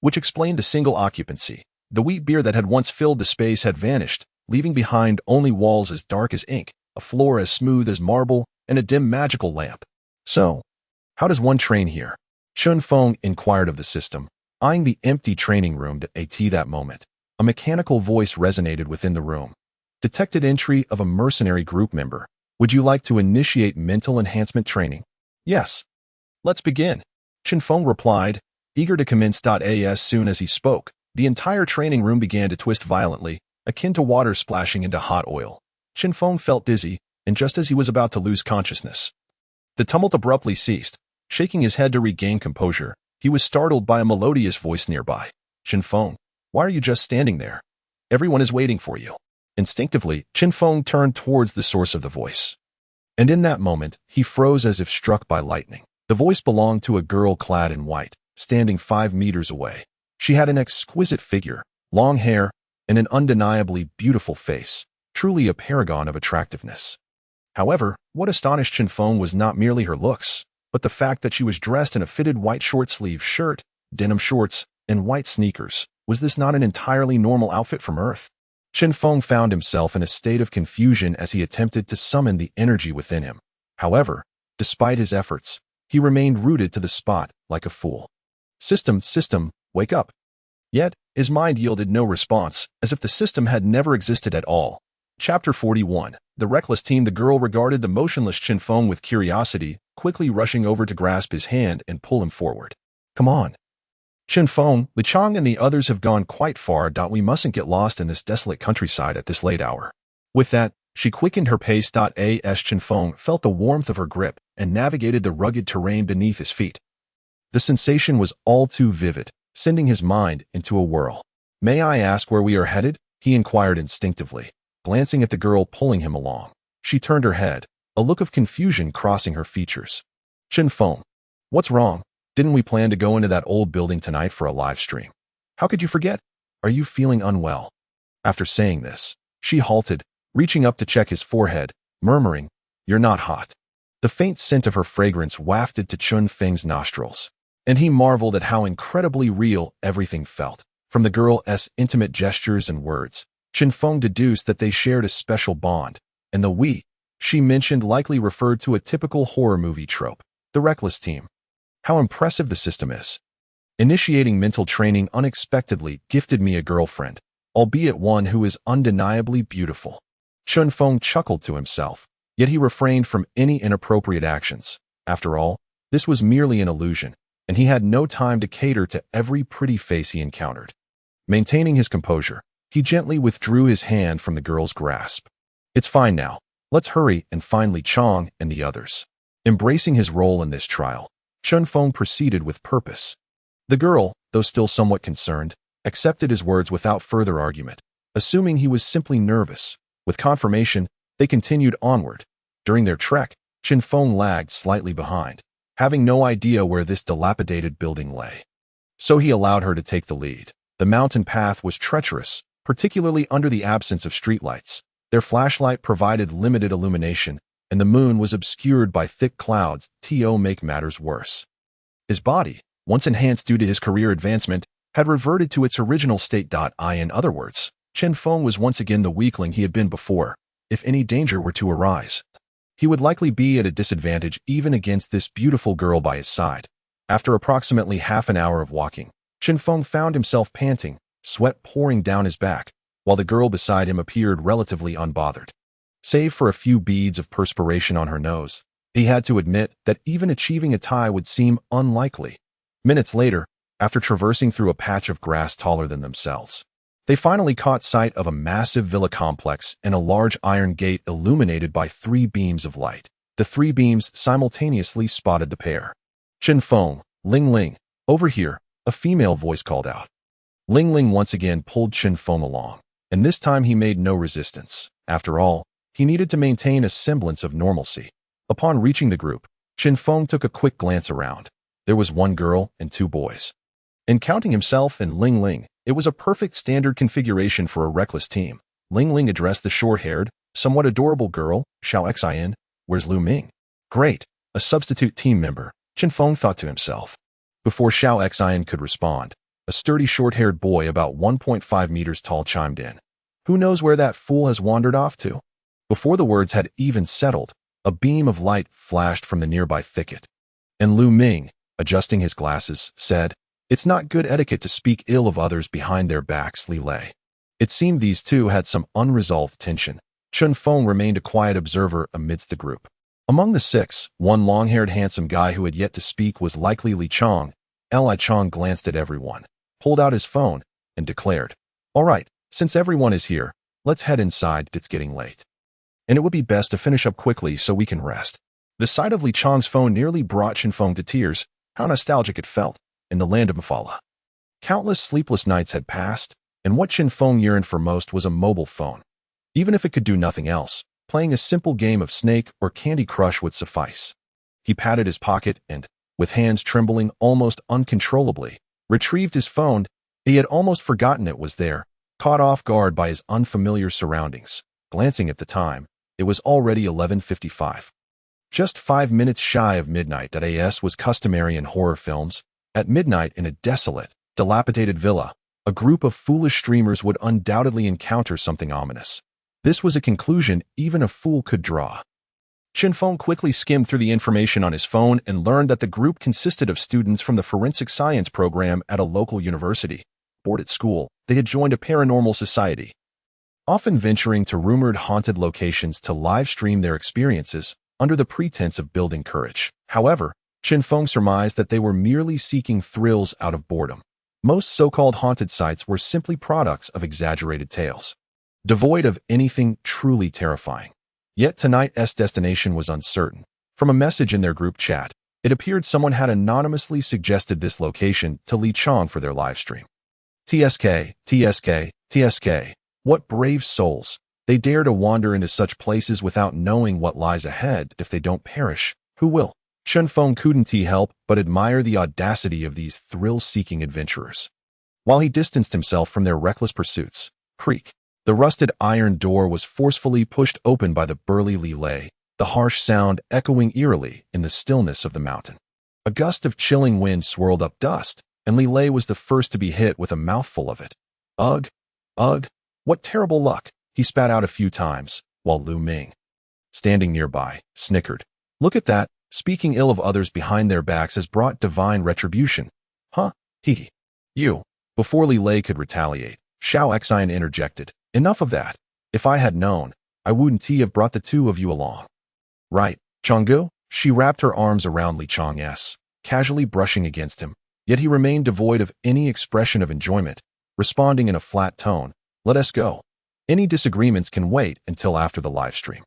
Which explained the single occupancy. The wheat beer that had once filled the space had vanished, leaving behind only walls as dark as ink, a floor as smooth as marble, and a dim magical lamp. So, how does one train here? Chen Feng inquired of the system, eyeing the empty training room at that moment. A mechanical voice resonated within the room. Detected entry of a mercenary group member. Would you like to initiate mental enhancement training? Yes. Let's begin. Chen Feng replied, eager to commence. As soon as he spoke, the entire training room began to twist violently, akin to water splashing into hot oil. Chen Feng felt dizzy, and just as he was about to lose consciousness, the tumult abruptly ceased. Shaking his head to regain composure, he was startled by a melodious voice nearby. Chen Feng, why are you just standing there? Everyone is waiting for you. Instinctively, Chen Feng turned towards the source of the voice. And in that moment, he froze as if struck by lightning. The voice belonged to a girl clad in white, standing 5 meters away. She had an exquisite figure, long hair, and an undeniably beautiful face, truly a paragon of attractiveness. However, what astonished Chen Feng was not merely her looks, but the fact that she was dressed in a fitted white short-sleeve shirt, denim shorts, and white sneakers. Was this not an entirely normal outfit from Earth? Chen Feng found himself in a state of confusion as he attempted to summon the energy within him. However, despite his efforts, he remained rooted to the spot like a fool. System, wake up. Yet, his mind yielded no response, as if the system had never existed at all. Chapter 41. The reckless team. The girl regarded the motionless Chen Feng with curiosity, quickly rushing over to grasp his hand and pull him forward. Come on. Chen Feng, Li Chang and the others have gone quite far. We mustn't get lost in this desolate countryside at this late hour. With that, she quickened her pace. As Chen Feng felt the warmth of her grip and navigated the rugged terrain beneath his feet. The sensation was all too vivid, sending his mind into a whirl. May I ask where we are headed? He inquired instinctively, glancing at the girl pulling him along. She turned her head, a look of confusion crossing her features. Chen Feng, what's wrong? Didn't we plan to go into that old building tonight for a live stream? How could you forget? Are you feeling unwell? After saying this, she halted, reaching up to check his forehead, murmuring, You're not hot. The faint scent of her fragrance wafted to Chen Feng's nostrils, and he marveled at how incredibly real everything felt. From the girl's intimate gestures and words, Chen Feng deduced that they shared a special bond, and the we she mentioned likely referred to a typical horror movie trope, the reckless team. How impressive the system is. Initiating mental training unexpectedly gifted me a girlfriend, albeit one who is undeniably beautiful. Chen Feng chuckled to himself, yet he refrained from any inappropriate actions. After all, this was merely an illusion, and he had no time to cater to every pretty face he encountered. Maintaining his composure, he gently withdrew his hand from the girl's grasp. It's fine now. Let's hurry and find Li Chang and the others. Embracing his role in this trial, Chen Feng proceeded with purpose. The girl, though still somewhat concerned, accepted his words without further argument, assuming he was simply nervous. With confirmation, they continued onward. During their trek, Chen Feng lagged slightly behind, having no idea where this dilapidated building lay. So he allowed her to take the lead. The mountain path was treacherous, particularly under the absence of streetlights. Their flashlight provided limited illumination, and the moon was obscured by thick clouds to make matters worse. His body, once enhanced due to his career advancement, had reverted to its original state. In other words, Chen Feng was once again the weakling he had been before. If any danger were to arise, he would likely be at a disadvantage even against this beautiful girl by his side. After approximately half an hour of walking, Chen Feng found himself panting, sweat pouring down his back, while the girl beside him appeared relatively unbothered. Save for a few beads of perspiration on her nose, He had to admit that even achieving a tie would seem unlikely. Minutes later, after traversing through a patch of grass taller than themselves, they finally caught sight of a massive villa complex and a large iron gate illuminated by 3 beams of light. The 3 beams simultaneously spotted the pair. Chen Feng, Ling Ling, over here, a female voice called out. Ling Ling once again pulled Chen Feng along, and this time he made no resistance. After all, he needed to maintain a semblance of normalcy. Upon reaching the group, Chen Feng took a quick glance around. There was 1 girl and 2 boys. In counting himself and Ling Ling, it was a perfect standard configuration for a reckless team. Ling Ling addressed the short-haired, somewhat adorable girl, Xiao Xin. Where's Lu Ming? Great, a substitute team member, Chen Feng thought to himself. Before Xiao Xin could respond, a sturdy short-haired boy about 1.5 meters tall chimed in. Who knows where that fool has wandered off to? Before the words had even settled, a beam of light flashed from the nearby thicket. And Lu Ming, adjusting his glasses, said, It's not good etiquette to speak ill of others behind their backs, Li Lei. It seemed these two had some unresolved tension. Chen Feng remained a quiet observer amidst the group. Among the 6, one long-haired handsome guy who had yet to speak was likely Li Chong. Li Chong glanced at everyone, pulled out his phone, and declared, All right, since everyone is here, let's head inside, it's getting late. And it would be best to finish up quickly so we can rest. The sight of Li Chong's phone nearly brought Chen Feng to tears. How nostalgic it felt, in the land of Mafala. Countless sleepless nights had passed, and what Chen Feng yearned for most was a mobile phone. Even if it could do nothing else, playing a simple game of Snake or Candy Crush would suffice. He patted his pocket and, with hands trembling almost uncontrollably, retrieved his phone. He had almost forgotten it was there, caught off guard by his unfamiliar surroundings. Glancing at the time, it was already 11:55. Just 5 minutes shy of midnight. As was customary in horror films, at midnight in a desolate, dilapidated villa, a group of foolish streamers would undoubtedly encounter something ominous. This was a conclusion even a fool could draw. Chen Feng quickly skimmed through the information on his phone and learned that the group consisted of students from the forensic science program at a local university. Bored at school, they had joined a paranormal society, often venturing to rumored haunted locations to live stream their experiences under the pretense of building courage. However, Chen Feng surmised that they were merely seeking thrills out of boredom. Most so-called haunted sites were simply products of exaggerated tales, devoid of anything truly terrifying. Yet tonight's destination was uncertain. From a message in their group chat, it appeared someone had anonymously suggested this location to Li Chong for their livestream. TSK, TSK, TSK. What brave souls. They dare to wander into such places without knowing what lies ahead. If they don't perish, who will? Chen Feng couldn't help but admire the audacity of these thrill-seeking adventurers. While he distanced himself from their reckless pursuits, creak. The rusted iron door was forcefully pushed open by the burly Li Lei, the harsh sound echoing eerily in the stillness of the mountain. A gust of chilling wind swirled up dust, and Li Lei was the first to be hit with a mouthful of it. Ugh! Ugh! What terrible luck! He spat out a few times, while Lu Ming, standing nearby, snickered. Look at that, speaking ill of others behind their backs has brought divine retribution. Huh? Hee. You. Before Li Lei could retaliate, Xiao Xin interjected. Enough of that. If I had known, I wouldn't have brought the two of you along. Right, Changgu? She wrapped her arms around Li Chong's, casually brushing against him, yet he remained devoid of any expression of enjoyment, responding in a flat tone. Let us go. Any disagreements can wait until after the live stream.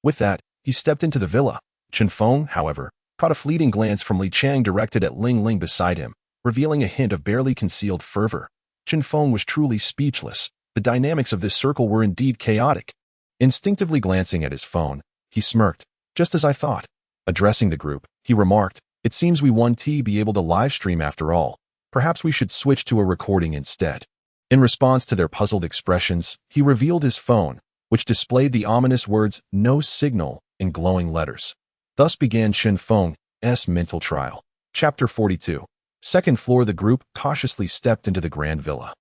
With that, he stepped into the villa. Chen Feng, however, caught a fleeting glance from Li Chang directed at Ling Ling beside him, revealing a hint of barely concealed fervor. Chen Feng was truly speechless. The dynamics of this circle were indeed chaotic. Instinctively glancing at his phone, he smirked. Just as I thought. Addressing the group, he remarked, It seems we won't be able to live stream after all. Perhaps we should switch to a recording instead. In response to their puzzled expressions, he revealed his phone, which displayed the ominous words, No signal, in glowing letters. Thus began Chen Feng's mental trial. Chapter 42. Second floor. The group cautiously stepped into the grand villa.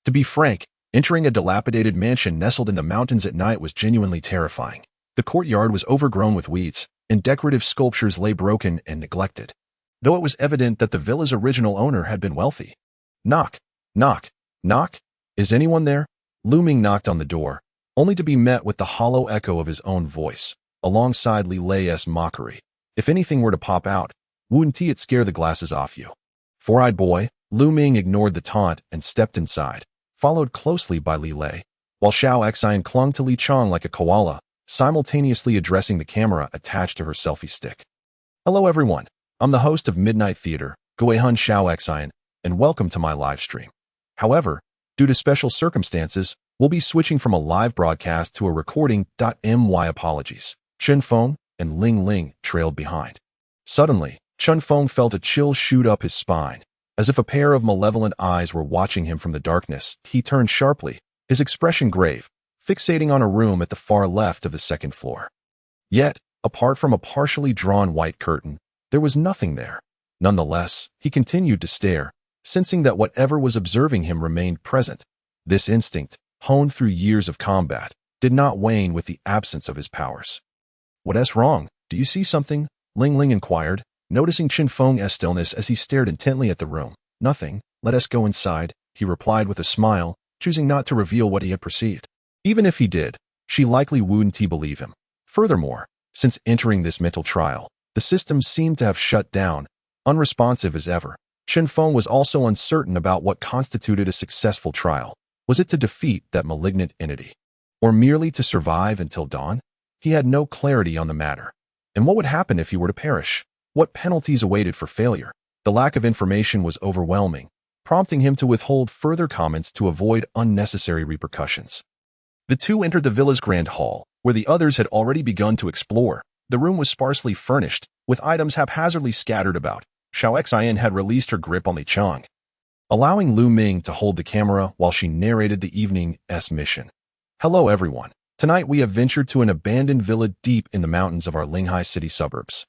To be frank, entering a dilapidated mansion nestled in the mountains at night was genuinely terrifying. The courtyard was overgrown with weeds, and decorative sculptures lay broken and neglected, though it was evident that the villa's original owner had been wealthy. Knock, knock, knock. Is anyone there? Lu Ming knocked on the door, only to be met with the hollow echo of his own voice. alongside Li Lei's mockery. If anything were to pop out, wouldn't it scare the glasses off you? Four-eyed boy, Lu Ming ignored the taunt and stepped inside, followed closely by Li Lei, while Xiao Xian clung to Li Chong like a koala, simultaneously addressing the camera attached to her selfie stick. Hello everyone, I'm the host of Midnight Theater, Guihun Xiao Xian, and welcome to my live stream. However, due to special circumstances, we'll be switching from a live broadcast to a recording. My apologies. Chen Feng and Ling Ling trailed behind. Suddenly, Chen Feng felt a chill shoot up his spine. As if a pair of malevolent eyes were watching him from the darkness, he turned sharply, his expression grave, fixating on a room at the far left of the second floor. Yet, apart from a partially drawn white curtain, there was nothing there. Nonetheless, he continued to stare, sensing that whatever was observing him remained present. This instinct, honed through years of combat, did not wane with the absence of his powers. "What's wrong? Do you see something?" Ling Ling inquired, noticing Chinfong's stillness as he stared intently at the room. "Nothing. Let us go inside," he replied with a smile, choosing not to reveal what he had perceived. Even if he did, she likely wouldn't believe him. Furthermore, since entering this mental trial, the system seemed to have shut down, unresponsive as ever. Chen Feng was also uncertain about what constituted a successful trial. Was it to defeat that malignant entity, or merely to survive until dawn? He had no clarity on the matter. And what would happen if he were to perish? What penalties awaited for failure? The lack of information was overwhelming, prompting him to withhold further comments to avoid unnecessary repercussions. The two entered the villa's grand hall, where the others had already begun to explore. The room was sparsely furnished, with items haphazardly scattered about. Xiao Xian had released her grip on Li Chong, allowing Lu Ming to hold the camera while she narrated the evening's mission. "Hello everyone. Tonight we have ventured to an abandoned villa deep in the mountains of our Linghai city suburbs.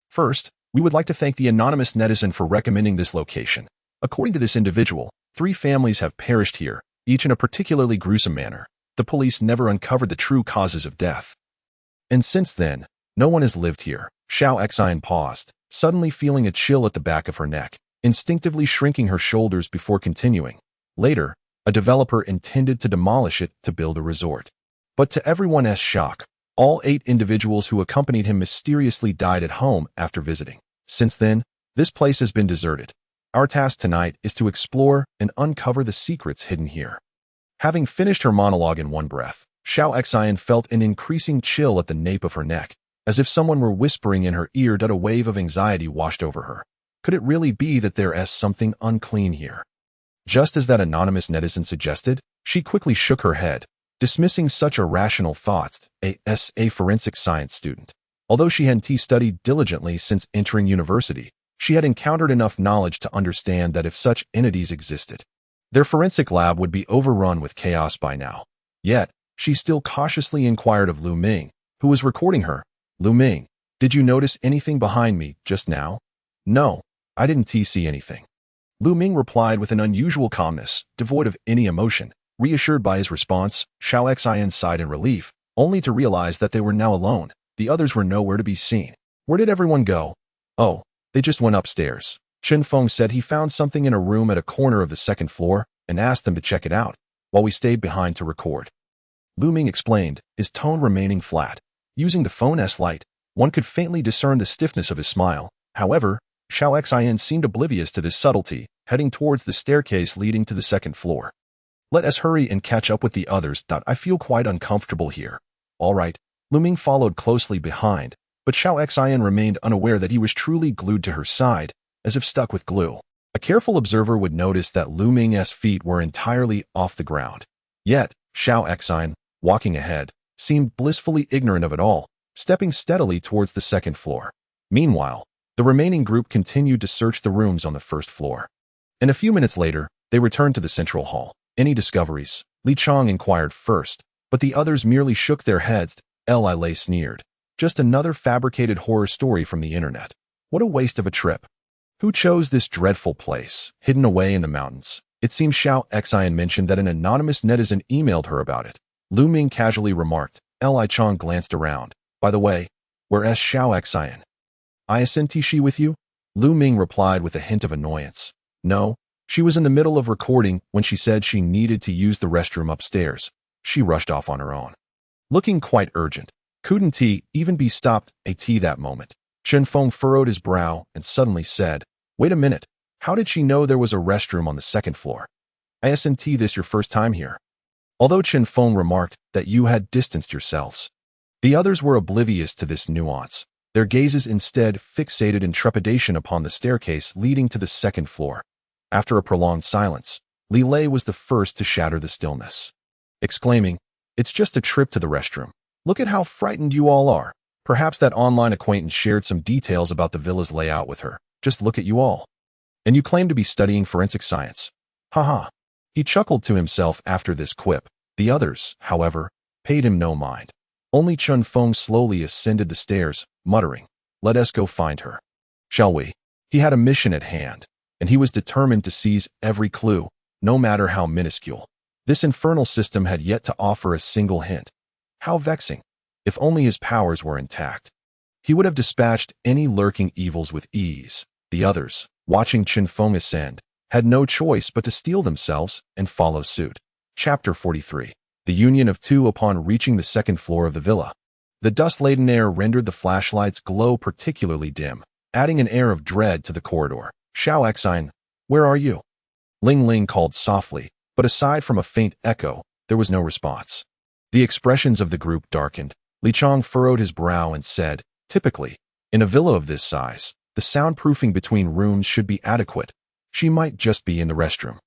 First, we would like to thank the anonymous netizen for recommending this location. According to this individual, 3 families have perished here, each in a particularly gruesome manner. The police never uncovered the true causes of death. And since then, no one has lived here." Xiao Xian paused, suddenly feeling a chill at the back of her neck, instinctively shrinking her shoulders before continuing. Later, a developer intended to demolish it to build a resort. But to everyone's shock, all 8 individuals who accompanied him mysteriously died at home after visiting. Since then, this place has been deserted. Our task tonight is to explore and uncover the secrets hidden here. Having finished her monologue in one breath, Xiao Xian felt an increasing chill at the nape of her neck, as if someone were whispering in her ear. A wave of anxiety washed over her. Could it really be that there is something unclean here? Just as that anonymous netizen suggested, she quickly shook her head, dismissing such irrational thoughts. A forensic science student. Although she hadn't studied diligently since entering university, she had encountered enough knowledge to understand that if such entities existed, their forensic lab would be overrun with chaos by now. Yet, she still cautiously inquired of Lu Ming, who was recording her. "Lu Ming, did you notice anything behind me just now?" "No, I didn't see anything." Lu Ming replied with an unusual calmness, devoid of any emotion. Reassured by his response, Xiao Xian sighed in relief, only to realize that they were now alone. The others were nowhere to be seen. Where did everyone go? "Oh, they just went upstairs." Chen Feng said he found something in a room at a corner of the second floor and asked them to check it out, while we stayed behind to record. Lu Ming explained, his tone remaining flat. Using the phone's light, one could faintly discern the stiffness of his smile. However, Xiao Xian seemed oblivious to this subtlety, heading towards the staircase leading to the second floor. "Let us hurry and catch up with the others. I feel quite uncomfortable here." "All right." Lu Ming followed closely behind, but Xiao Xian remained unaware that he was truly glued to her side, as if stuck with glue. A careful observer would notice that Lu Ming's feet were entirely off the ground. Yet, Xiao Xian, walking ahead, seemed blissfully ignorant of it all, stepping steadily towards the second floor. Meanwhile, the remaining group continued to search the rooms on the first floor. And a few minutes later, they returned to the central hall. "Any discoveries?" Li Chong inquired first, but the others merely shook their heads. Li sneered. "Just another fabricated horror story from the internet. What a waste of a trip. Who chose this dreadful place, hidden away in the mountains?" It seems Xiao Xian mentioned that an anonymous netizen emailed her about it. Lu Ming casually remarked. Li Chong glanced around. "By the way, where's Xiao Xian?" "Isn't she with you?" Lu Ming replied with a hint of annoyance. "No, she was in the middle of recording when she said she needed to use the restroom upstairs. She rushed off on her own." Looking quite urgent, Couldn't he even be stopped at that moment? Chen Feng furrowed his brow and suddenly said, "Wait a minute. How did she know there was a restroom on the second floor? Isn't this your first time here?" Although Chen Feng remarked that you had distanced yourselves, the others were oblivious to this nuance, their gazes instead fixated in trepidation upon the staircase leading to the second floor. After a prolonged silence, Li Lei was the first to shatter the stillness, exclaiming, "It's just a trip to the restroom. Look at how frightened you all are. Perhaps that online acquaintance shared some details about the villa's layout with her. Just look at you all. And you claim to be studying forensic science. Haha." He chuckled to himself after this quip. The others, however, paid him no mind. Only Chen Feng slowly ascended the stairs, muttering, "Let us go find her. Shall we?" He had a mission at hand, and he was determined to seize every clue, no matter how minuscule. This infernal system had yet to offer a single hint. How vexing. If only his powers were intact, he would have dispatched any lurking evils with ease. The others, watching Chen Feng ascend, had no choice but to steel themselves and follow suit. Chapter 43. The Union of Two. Upon reaching the second floor of the villa, the dust-laden air rendered the flashlight's glow particularly dim, adding an air of dread to the corridor. "Xiao Xine, where are you?" Ling Ling called softly, but aside from a faint echo, there was no response. The expressions of the group darkened. Li Chong furrowed his brow and said, "Typically, in a villa of this size, the soundproofing between rooms should be adequate. She might just be in the restroom,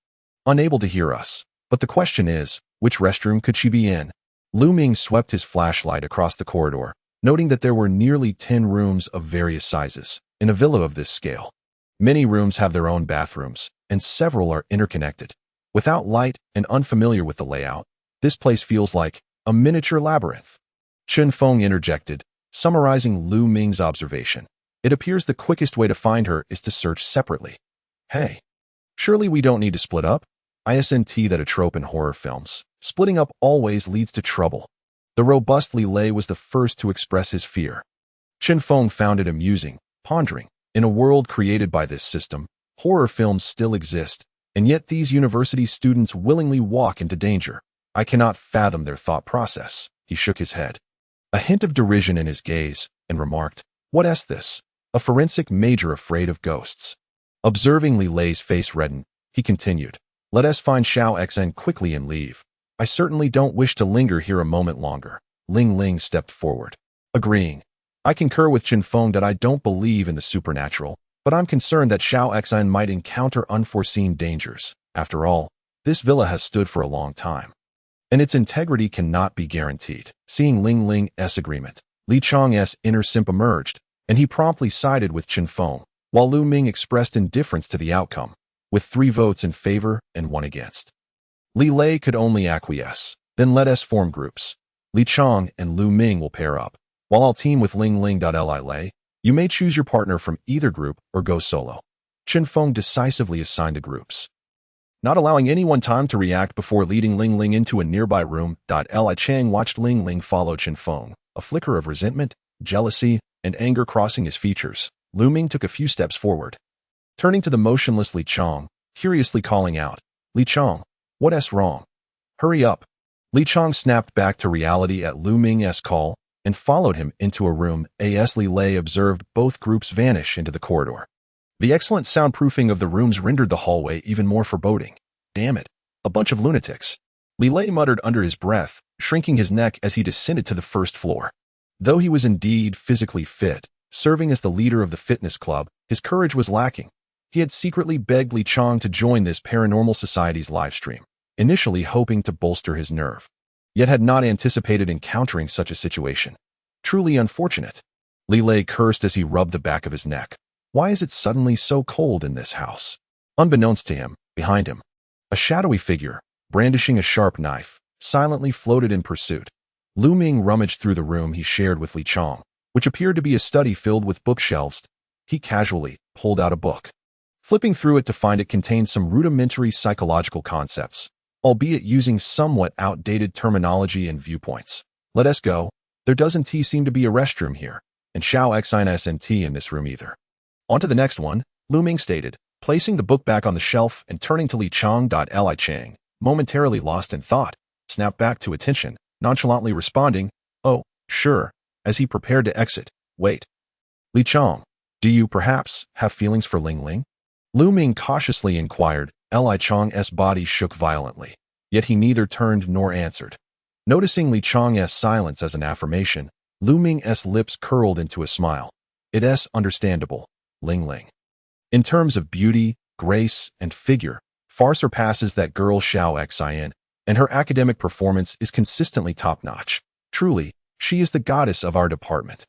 unable to hear us. But the question is, which restroom could she be in?" Lu Ming swept his flashlight across the corridor, noting that there were nearly 10 rooms of various sizes. In a villa of this scale, many rooms have their own bathrooms, and several are interconnected. Without light and unfamiliar with the layout, this place feels like a miniature labyrinth. Chen Feng interjected, summarizing Lu Ming's observation. "It appears the quickest way to find her is to search separately." "Hey, surely we don't need to split up? Isn't that a trope in horror films? Splitting up always leads to trouble." The robust Li Lei was the first to express his fear. Chen Feng found it amusing, pondering, in a world created by this system, horror films still exist, and yet these university students willingly walk into danger. "I cannot fathom their thought process." He shook his head, a hint of derision in his gaze, and remarked, "What is this? A forensic major afraid of ghosts?" Observing Li Lei's face redden, he continued, "Let us find Xiao Xen quickly and leave. I certainly don't wish to linger here a moment longer." Ling Ling stepped forward, agreeing, "I concur with Chen Feng that I don't believe in the supernatural, but I'm concerned that Xiao Xen might encounter unforeseen dangers. After all, this villa has stood for a long time, and its integrity cannot be guaranteed." Seeing Ling Ling's agreement, Li Chong's inner simp emerged, and he promptly sided with Chen Feng, while Lu Ming expressed indifference to the outcome, with 3 votes in favor and 1 against. Li Lei could only acquiesce. "Then let us form groups. Li Chong and Lu Ming will pair up, while I'll team with Ling Ling. Li Lei, you may choose your partner from either group or go solo." Chen Feng decisively assigned the groups, not allowing anyone time to react before leading Ling Ling into a nearby room. Li Chang watched Ling Ling follow Chen Feng, a flicker of resentment, jealousy, and anger crossing his features. Lu Ming took a few steps forward, turning to the motionless Li Chong, curiously calling out, "Li Chong, what's wrong? Hurry up." Li Chong snapped back to reality at Lu Ming's call and followed him into a room. As Li Lei observed both groups vanish into the corridor, the excellent soundproofing of the rooms rendered the hallway even more foreboding. "Damn it, a bunch of lunatics," Li Lei muttered under his breath, shrinking his neck as he descended to the first floor. Though he was indeed physically fit, serving as the leader of the fitness club, his courage was lacking. He had secretly begged Li Chong to join this paranormal society's livestream, initially hoping to bolster his nerve, yet had not anticipated encountering such a situation. Truly unfortunate. Li Lei cursed as he rubbed the back of his neck. Why is it suddenly so cold in this house? Unbeknownst to him, behind him, a shadowy figure, brandishing a sharp knife, silently floated in pursuit. Lu Ming rummaged through the room he shared with Li Chong, which appeared to be a study filled with bookshelves. He casually pulled out a book, flipping through it to find it contained some rudimentary psychological concepts, albeit using somewhat outdated terminology and viewpoints. "Let us go. There doesn't seem to be a restroom here, and Xiao Xine isn't in this room either." "On to the next one," Lu Ming stated, placing the book back on the shelf and turning to Li Chong. Li Chang, momentarily lost in thought, snapped back to attention, nonchalantly responding, "Oh, sure, as he prepared to exit. Wait. Li Chong, do you, perhaps, have feelings for Ling Ling? Lu Ming cautiously inquired. Li Chong's body shook violently, yet he neither turned nor answered. Noticing Li Chong's silence as an affirmation, Lu Ming's lips curled into a smile. It's understandable, Ling Ling. In terms of beauty, grace, and figure, far surpasses that girl Xiao Xin, and her academic performance is consistently top-notch. Truly, she is the goddess of our department.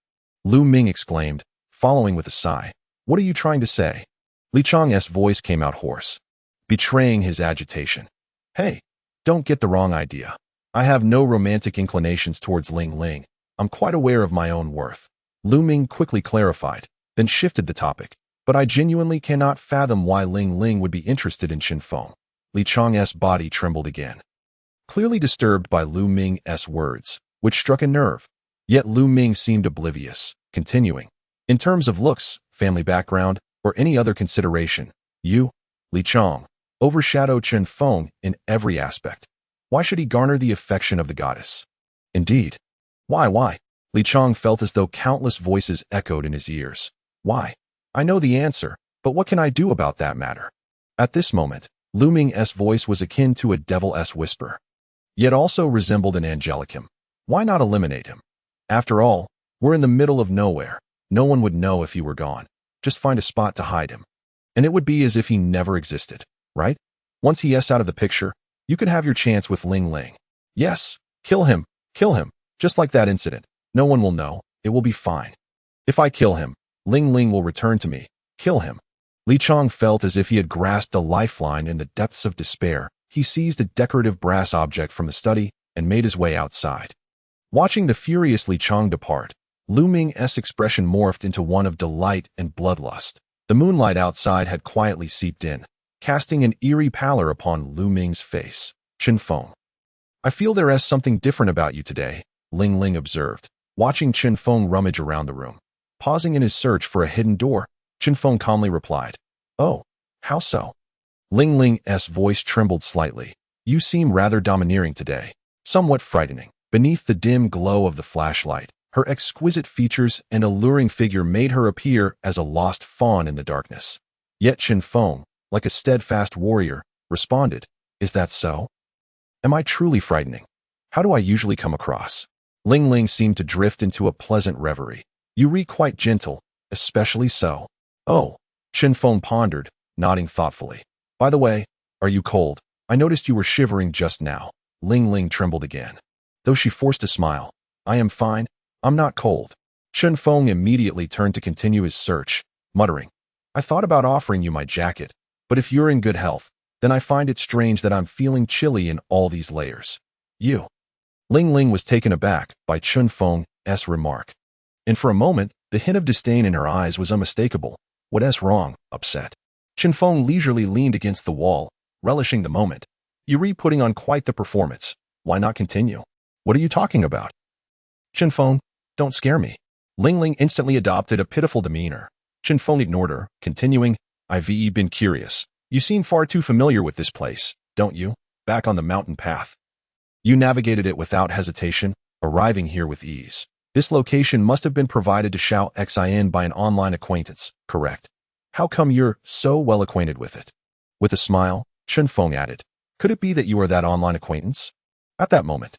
Lu Ming exclaimed, following with a sigh. What are you trying to say? Li Chong's voice came out hoarse, betraying his agitation. Hey, don't get the wrong idea. I have no romantic inclinations towards Ling Ling. I'm quite aware of my own worth. Lu Ming quickly clarified, then shifted the topic. But I genuinely cannot fathom why Ling Ling would be interested in Chen Feng. Li Chong's body trembled again, clearly disturbed by Lu Ming's words, which struck a nerve. Yet Lu Ming seemed oblivious, continuing. In terms of looks, family background, or any other consideration, you, Li Chong, overshadow Chen Feng in every aspect. Why should he garner the affection of the goddess? Indeed. Why? Li Chong felt as though countless voices echoed in his ears. Why? I know the answer, but what can I do about that matter? At this moment, Lu Ming's voice was akin to a devil's whisper, yet also resembled an angelicum. Why not eliminate him? After all, we're in the middle of nowhere. No one would know if he were gone. Just find a spot to hide him. And it would be as if he never existed, right? Once he's out of the picture, you could have your chance with Ling Ling. Yes, kill him, just like that incident. No one will know. It will be fine. If I kill him, Ling Ling will return to me. Kill him. Li Chong felt as if he had grasped a lifeline in the depths of despair. He seized a decorative brass object from the study and made his way outside. Watching the furious Li Chong depart, Lu Ming's expression morphed into one of delight and bloodlust. The moonlight outside had quietly seeped in, casting an eerie pallor upon Lu Ming's face. Chinfong. I feel there is something different about you today, Ling Ling observed, watching Chinfong rummage around the room. Pausing in his search for a hidden door, Chinfong calmly replied, Oh, how so? Ling Ling's voice trembled slightly. You seem rather domineering today, somewhat frightening. Beneath the dim glow of the flashlight, her exquisite features and alluring figure made her appear as a lost fawn in the darkness. Yet Chinfong, like a steadfast warrior, responded, Is that so? Am I truly frightening? How do I usually come across? Ling Ling seemed to drift into a pleasant reverie. You read quite gentle, especially so. Oh, Chinfong pondered, nodding thoughtfully. By the way, are you cold? I noticed you were shivering just now. Ling Ling trembled again. Though she forced a smile. I am fine. I'm not cold. Chinfong immediately turned to continue his search, muttering, I thought about offering you my jacket, but if you're in good health, then I find it strange that I'm feeling chilly in all these layers. You. Ling Ling was taken aback by Chinfong's remark. And for a moment, the hint of disdain in her eyes was unmistakable. What's wrong? Upset. Chinfong leisurely leaned against the wall, relishing the moment. You're putting on quite the performance. Why not continue? What are you talking about? Chinfong, don't scare me. Ling Ling instantly adopted a pitiful demeanor. Chinfong ignored her, continuing, I've been curious. You seem far too familiar with this place, don't you? Back on the mountain path. You navigated it without hesitation, arriving here with ease. This location must have been provided to Xiao Xin by an online acquaintance, correct? How come you're so well acquainted with it? With a smile, Chinfong added, Could it be that you are that online acquaintance? At that moment,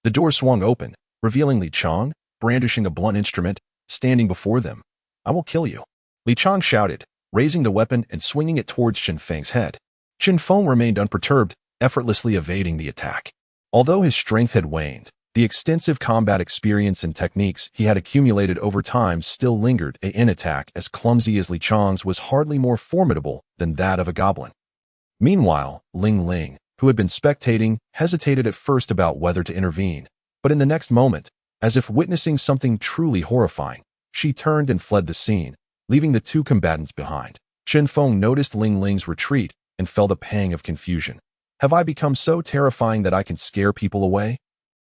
the door swung open, revealing Li Chong, brandishing a blunt instrument, standing before them. I will kill you. Li Chong shouted, raising the weapon and swinging it towards Chen Feng's head. Chinfong remained unperturbed, effortlessly evading the attack. Although his strength had waned, the extensive combat experience and techniques he had accumulated over time still lingered. An attack as clumsy as Li Chong's was hardly more formidable than that of a goblin. Meanwhile, Ling Ling, who had been spectating, hesitated at first about whether to intervene, but in the next moment, as if witnessing something truly horrifying, she turned and fled the scene, leaving the two combatants behind. Chinfong noticed Ling Ling's retreat and felt a pang of confusion. Have I become so terrifying that I can scare people away?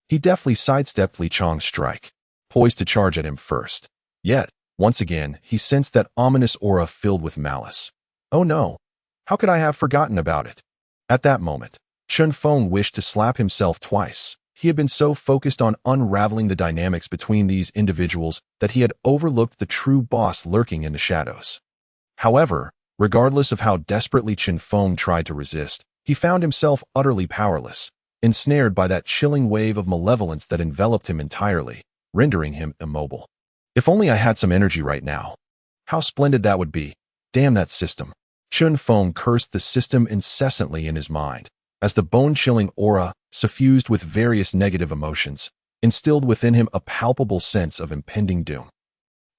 He deftly sidestepped Li Chong's strike, poised to charge at him first. Yet, once again, he sensed that ominous aura filled with malice. Oh no! How could I have forgotten about it? At that moment, Chinfong wished to slap himself twice. He had been so focused on unraveling the dynamics between these individuals that he had overlooked the true boss lurking in the shadows. However, regardless of how desperately Chen Feng tried to resist, he found himself utterly powerless, ensnared by that chilling wave of malevolence that enveloped him entirely, rendering him immobile. If only I had some energy right now. How splendid that would be. Damn that system. Chen Feng cursed the system incessantly in his mind, as the bone-chilling aura, suffused with various negative emotions, instilled within him a palpable sense of impending doom.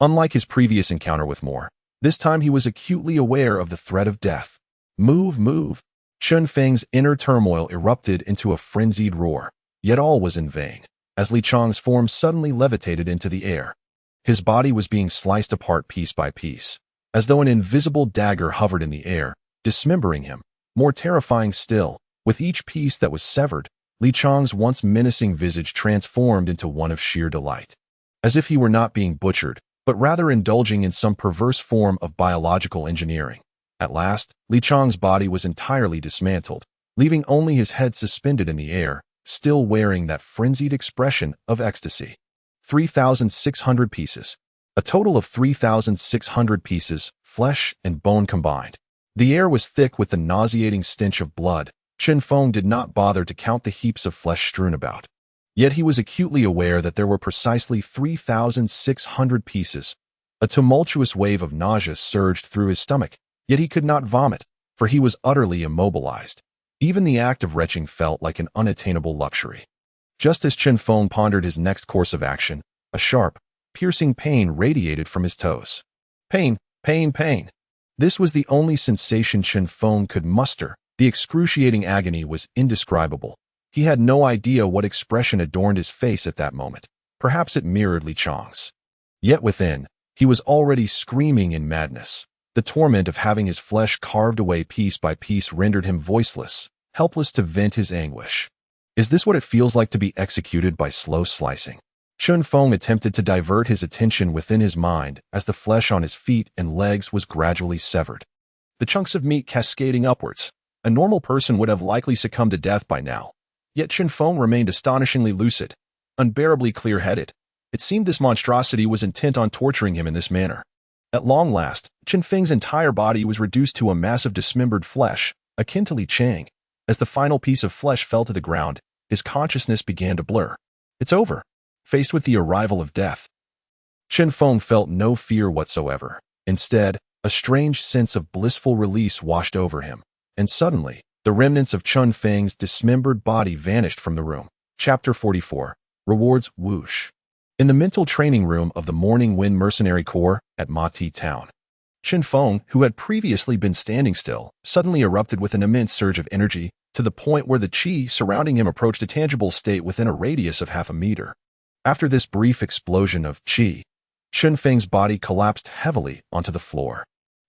Unlike his previous encounter with Moore, this time he was acutely aware of the threat of death. Move, move. Chen Feng's inner turmoil erupted into a frenzied roar, yet all was in vain, as Li Chang's form suddenly levitated into the air. His body was being sliced apart piece by piece, as though an invisible dagger hovered in the air, dismembering him. More terrifying still, with each piece that was severed, Li Chang's once menacing visage transformed into one of sheer delight. As if he were not being butchered, but rather indulging in some perverse form of biological engineering. At last, Li Chang's body was entirely dismantled, leaving only his head suspended in the air, still wearing that frenzied expression of ecstasy. 3,600 pieces. A total of 3,600 pieces, flesh and bone combined. The air was thick with the nauseating stench of blood. Chen Feng did not bother to count the heaps of flesh strewn about. Yet he was acutely aware that there were precisely 3,600 pieces. A tumultuous wave of nausea surged through his stomach, yet he could not vomit, for he was utterly immobilized. Even the act of retching felt like an unattainable luxury. Just as Chen Feng pondered his next course of action, a sharp, piercing pain radiated from his toes. Pain, pain, pain. This was the only sensation Chen Feng could muster. The excruciating agony was indescribable. He had no idea what expression adorned his face at that moment. Perhaps it mirrored Li Chang's. Yet within, he was already screaming in madness. The torment of having his flesh carved away piece by piece rendered him voiceless, helpless to vent his anguish. Is this what it feels like to be executed by slow slicing? Chen Feng attempted to divert his attention within his mind as the flesh on his feet and legs was gradually severed. The chunks of meat cascading upwards. A normal person would have likely succumbed to death by now. Yet Chen Feng remained astonishingly lucid, unbearably clear-headed. It seemed this monstrosity was intent on torturing him in this manner. At long last, Chen Feng's entire body was reduced to a mass of dismembered flesh, akin to Li Chang. As the final piece of flesh fell to the ground, his consciousness began to blur. It's over. Faced with the arrival of death, Chen Feng felt no fear whatsoever. Instead, a strange sense of blissful release washed over him. And suddenly, the remnants of Chen Feng's dismembered body vanished from the room. Chapter 44. Rewards Whoosh. In the mental training room of the Morning Wind Mercenary Corps at Mightiest Town, Chen Feng, who had previously been standing still, suddenly erupted with an immense surge of energy, to the point where the qi surrounding him approached a tangible state within a radius of half a meter. After this brief explosion of qi, Chen Feng's body collapsed heavily onto the floor.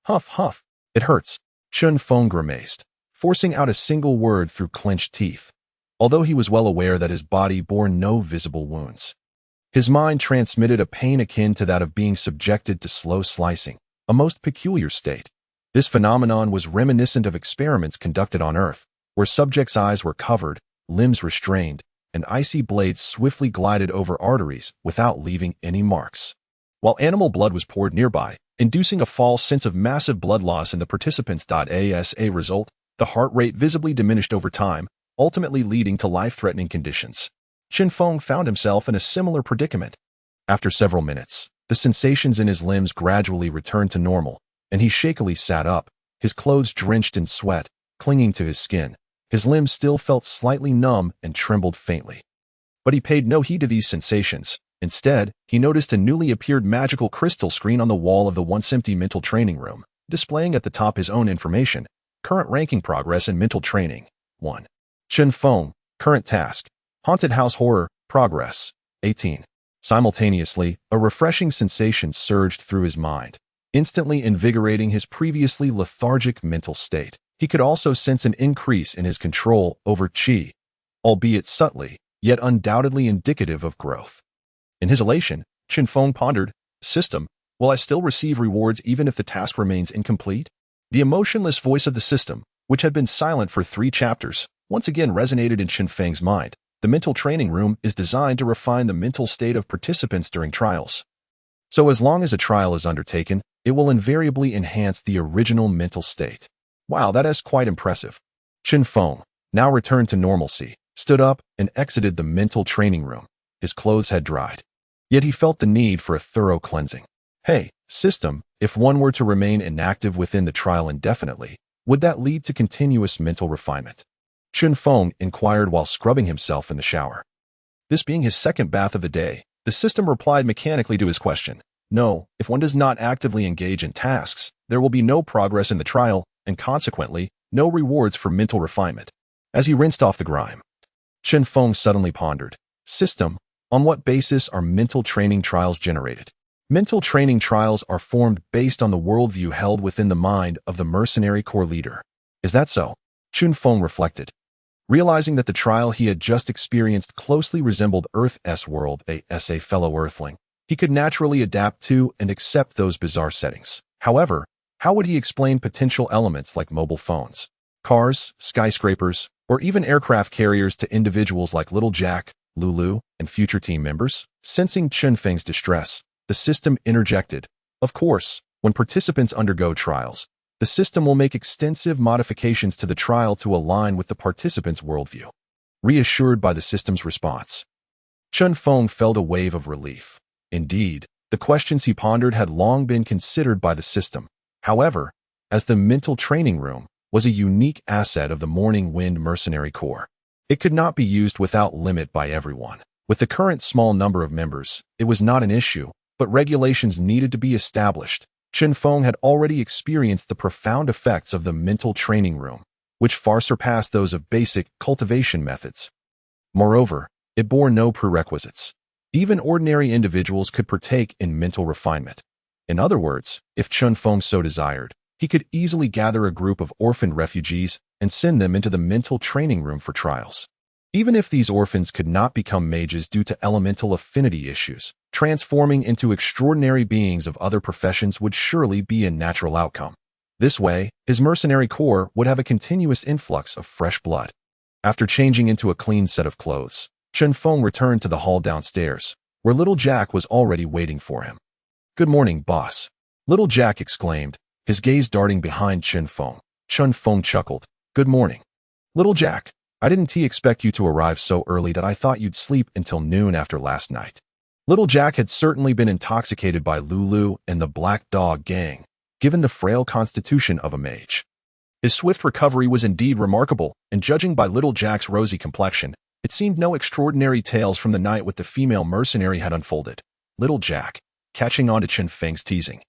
Huff, huff. It hurts. Chen Feng grimaced, forcing out a single word through clenched teeth, although he was well aware that his body bore no visible wounds. His mind transmitted a pain akin to that of being subjected to slow slicing, a most peculiar state. This phenomenon was reminiscent of experiments conducted on Earth, where subjects' eyes were covered, limbs restrained, and icy blades swiftly glided over arteries without leaving any marks. While animal blood was poured nearby, inducing a false sense of massive blood loss in the participants. As a result, the heart rate visibly diminished over time, ultimately leading to life-threatening conditions. Chen Feng found himself in a similar predicament. After several minutes, the sensations in his limbs gradually returned to normal, and he shakily sat up, his clothes drenched in sweat, clinging to his skin. His limbs still felt slightly numb and trembled faintly. But he paid no heed to these sensations. Instead, he noticed a newly appeared magical crystal screen on the wall of the once-empty mental training room, displaying at the top his own information. Current ranking progress in mental training. 1. Chen Feng, current task. Haunted House Horror, progress. 18. Simultaneously, a refreshing sensation surged through his mind, instantly invigorating his previously lethargic mental state. He could also sense an increase in his control over qi, albeit subtly, yet undoubtedly indicative of growth. In his elation, Chen Feng pondered, "System, will I still receive rewards even if the task remains incomplete?" The emotionless voice of the system, which had been silent for 3 chapters, once again resonated in Chen Feng's mind. The mental training room is designed to refine the mental state of participants during trials. So as long as a trial is undertaken, it will invariably enhance the original mental state. Wow, that is quite impressive. Chen Feng, now returned to normalcy, stood up and exited the mental training room. His clothes had dried. Yet he felt the need for a thorough cleansing. Hey, system, if one were to remain inactive within the trial indefinitely, would that lead to continuous mental refinement? Chen Feng inquired while scrubbing himself in the shower. This being his second bath of the day, the system replied mechanically to his question. No, if one does not actively engage in tasks, there will be no progress in the trial, and consequently, no rewards for mental refinement. As he rinsed off the grime, Chen Feng suddenly pondered. System, on what basis are mental training trials generated? Mental training trials are formed based on the worldview held within the mind of the mercenary core leader. Is that so? Chen Feng reflected. Realizing that the trial he had just experienced closely resembled Earth's world as a fellow Earthling, he could naturally adapt to and accept those bizarre settings. However, how would he explain potential elements like mobile phones, cars, skyscrapers, or even aircraft carriers to individuals like Little Jack, Lulu, and future team members? Sensing Chen Feng's distress, the system interjected. Of course, when participants undergo trials, the system will make extensive modifications to the trial to align with the participants' worldview. Reassured by the system's response, Chen Feng felt a wave of relief. Indeed, the questions he pondered had long been considered by the system. However, as the mental training room was a unique asset of the Morning Wind Mercenary Corps, it could not be used without limit by everyone. With the current small number of members, it was not an issue, but regulations needed to be established. Chen Feng had already experienced the profound effects of the mental training room, which far surpassed those of basic cultivation methods. Moreover, it bore no prerequisites. Even ordinary individuals could partake in mental refinement. In other words, if Chen Feng so desired, he could easily gather a group of orphaned refugees and send them into the mental training room for trials. Even if these orphans could not become mages due to elemental affinity issues, transforming into extraordinary beings of other professions would surely be a natural outcome. This way, his mercenary corps would have a continuous influx of fresh blood. After changing into a clean set of clothes, Chen Feng returned to the hall downstairs, where Little Jack was already waiting for him. Good morning, boss. Little Jack exclaimed, his gaze darting behind Chen Feng. Chen Feng chuckled. Good morning. Little Jack, I didn't expect you to arrive so early that I thought you'd sleep until noon after last night. Little Jack had certainly been intoxicated by Lulu and the Black Dog gang, given the frail constitution of a mage. His swift recovery was indeed remarkable, and judging by Little Jack's rosy complexion, it seemed no extraordinary tales from the night with the female mercenary had unfolded. Little Jack, catching on to Chen Feng's teasing,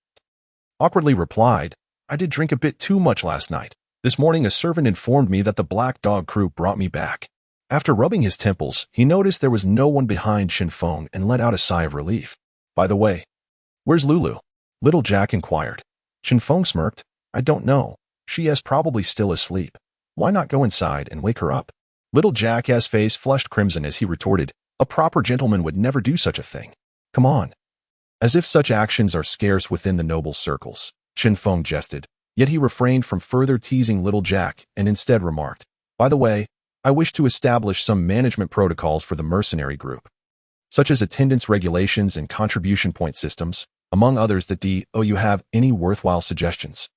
awkwardly replied, I did drink a bit too much last night. This morning a servant informed me that the Black Dog crew brought me back. After rubbing his temples, he noticed there was no one behind Chen Feng and let out a sigh of relief. By the way, where's Lulu? Little Jack inquired. Chen Feng smirked. I don't know. She is probably still asleep. Why not go inside and wake her up? Little Jack's face flushed crimson as he retorted, a proper gentleman would never do such a thing. Come on. As if such actions are scarce within the noble circles, Chen Feng jested. Yet he refrained from further teasing Little Jack and instead remarked, by the way, I wish to establish some management protocols for the mercenary group, such as attendance regulations and contribution point systems, among others that you have any worthwhile suggestions.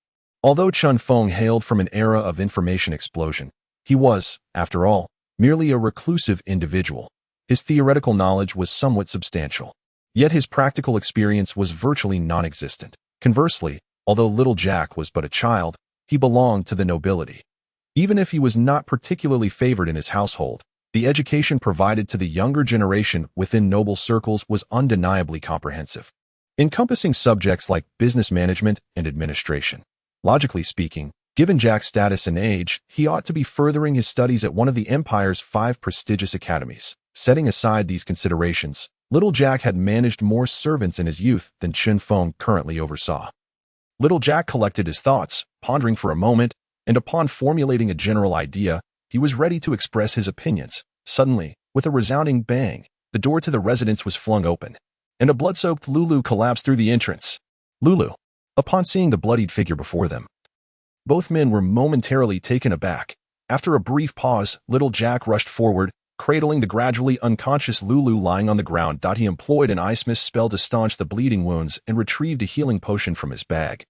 Although Chen Feng hailed from an era of information explosion, he was, after all, merely a reclusive individual. His theoretical knowledge was somewhat substantial, yet his practical experience was virtually non-existent. Conversely, although Little Jack was but a child, he belonged to the nobility. Even if he was not particularly favored in his household, the education provided to the younger generation within noble circles was undeniably comprehensive, encompassing subjects like business management and administration. Logically speaking, given Jack's status and age, he ought to be furthering his studies at one of the Empire's 5 prestigious academies. Setting aside these considerations, Little Jack had managed more servants in his youth than Chen Feng currently oversaw. Little Jack collected his thoughts, pondering for a moment, and upon formulating a general idea, he was ready to express his opinions. Suddenly, with a resounding bang, the door to the residence was flung open, and a blood-soaked Lulu collapsed through the entrance. Lulu, upon seeing the bloodied figure before them, both men were momentarily taken aback. After a brief pause, Little Jack rushed forward, cradling the gradually unconscious Lulu lying on the ground. He employed an ice mist spell to staunch the bleeding wounds and retrieved a healing potion from his bag.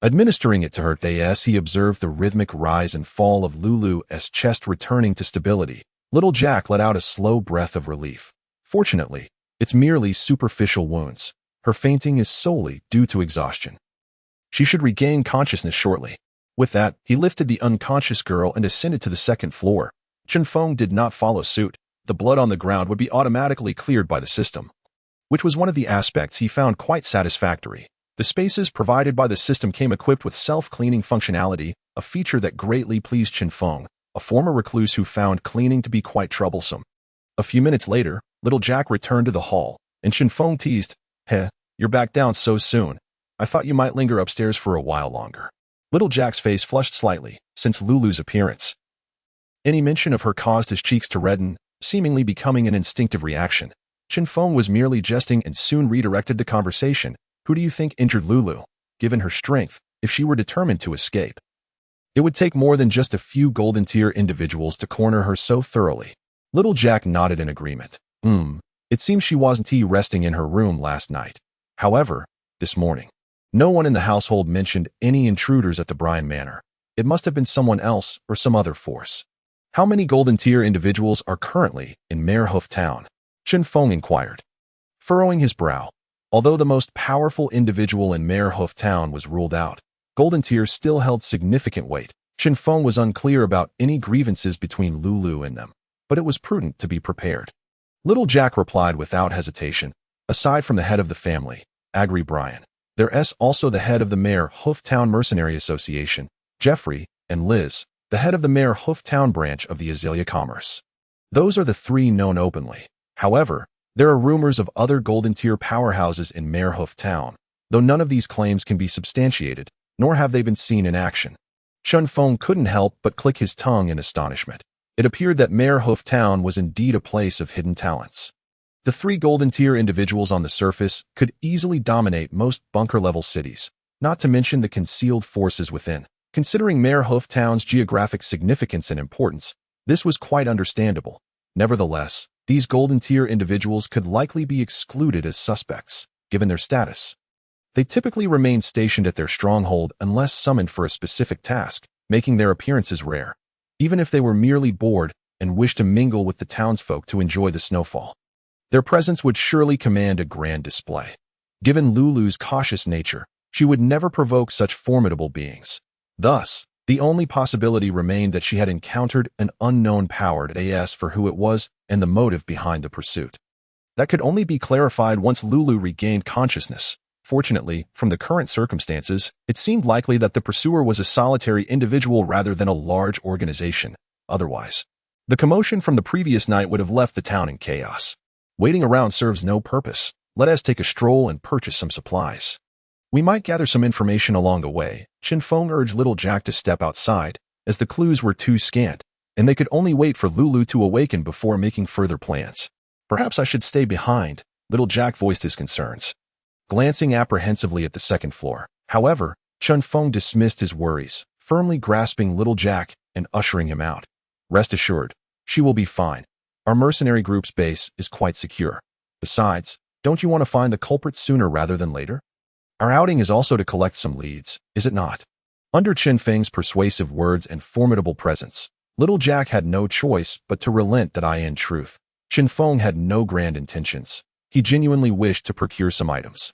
Administering it to her, he observed the rhythmic rise and fall of Lulu's chest returning to stability. Little Jack let out a slow breath of relief. Fortunately, it's merely superficial wounds. Her fainting is solely due to exhaustion. She should regain consciousness shortly. With that, he lifted the unconscious girl and ascended to the second floor. Chen Feng did not follow suit. The blood on the ground would be automatically cleared by the system, which was one of the aspects he found quite satisfactory. The spaces provided by the system came equipped with self-cleaning functionality, a feature that greatly pleased Chen Feng, a former recluse who found cleaning to be quite troublesome. A few minutes later, little Jack returned to the hall, and Chen Feng teased, "Heh, you're back down so soon. I thought you might linger upstairs for a while longer." Little Jack's face flushed slightly, since Lulu's appearance. Any mention of her caused his cheeks to redden, seemingly becoming an instinctive reaction. Chen Feng was merely jesting and soon redirected the conversation. "Who do you think injured Lulu? Given her strength, if she were determined to escape, it would take more than just a few golden tier individuals to corner her so thoroughly." Little Jack nodded in agreement. It seems she wasn't resting in her room last night. However, this morning, no one in the household mentioned any intruders at the Bryan Manor. It must have been someone else or some other force. "How many golden tier individuals are currently in Merehoof Town?" Chen Feng inquired, furrowing his brow. Although the most powerful individual in Merehoof Town was ruled out, golden tiers still held significant weight. Chen Feng was unclear about any grievances between Lulu and them, but it was prudent to be prepared. Little Jack replied without hesitation. "Aside from the head of the family, Agri Bryan, there's also the head of the Merehoof Town Mercenary Association, Jeffrey, and Liz, the head of the Merehoof Town branch of the Azalea Commerce. Those are the three known openly. However, there are rumors of other golden tier powerhouses in Merehoof Town, though none of these claims can be substantiated, nor have they been seen in action." Chen Feng couldn't help but click his tongue in astonishment. It appeared that Merehoof Town was indeed a place of hidden talents. The three golden tier individuals on the surface could easily dominate most bunker-level cities, not to mention the concealed forces within. Considering Merehoof Town's geographic significance and importance, this was quite understandable. Nevertheless, these golden tier individuals could likely be excluded as suspects, given their status. They typically remain stationed at their stronghold unless summoned for a specific task, making their appearances rare, even if they were merely bored and wished to mingle with the townsfolk to enjoy the snowfall. Their presence would surely command a grand display. Given Lulu's cautious nature, she would never provoke such formidable beings. Thus, the only possibility remained that she had encountered an unknown power as for who it was and the motive behind the pursuit. That could only be clarified once Lulu regained consciousness. Fortunately, from the current circumstances, it seemed likely that the pursuer was a solitary individual rather than a large organization. Otherwise, the commotion from the previous night would have left the town in chaos. Waiting around serves no purpose. Let us take a stroll and purchase some supplies. We might gather some information along the way. Chen Feng urged little Jack to step outside, as the clues were too scant, and they could only wait for Lulu to awaken before making further plans. "Perhaps I should stay behind," little Jack voiced his concerns, glancing apprehensively at the second floor. However, Chen Feng dismissed his worries, firmly grasping little Jack and ushering him out. "Rest assured, she will be fine. Our mercenary group's base is quite secure. Besides, don't you want to find the culprit sooner rather than later? Our outing is also to collect some leads, is it not?" Under Chen Feng's persuasive words and formidable presence, little Jack had no choice but to relent that in truth, Chen Feng had no grand intentions. He genuinely wished to procure some items.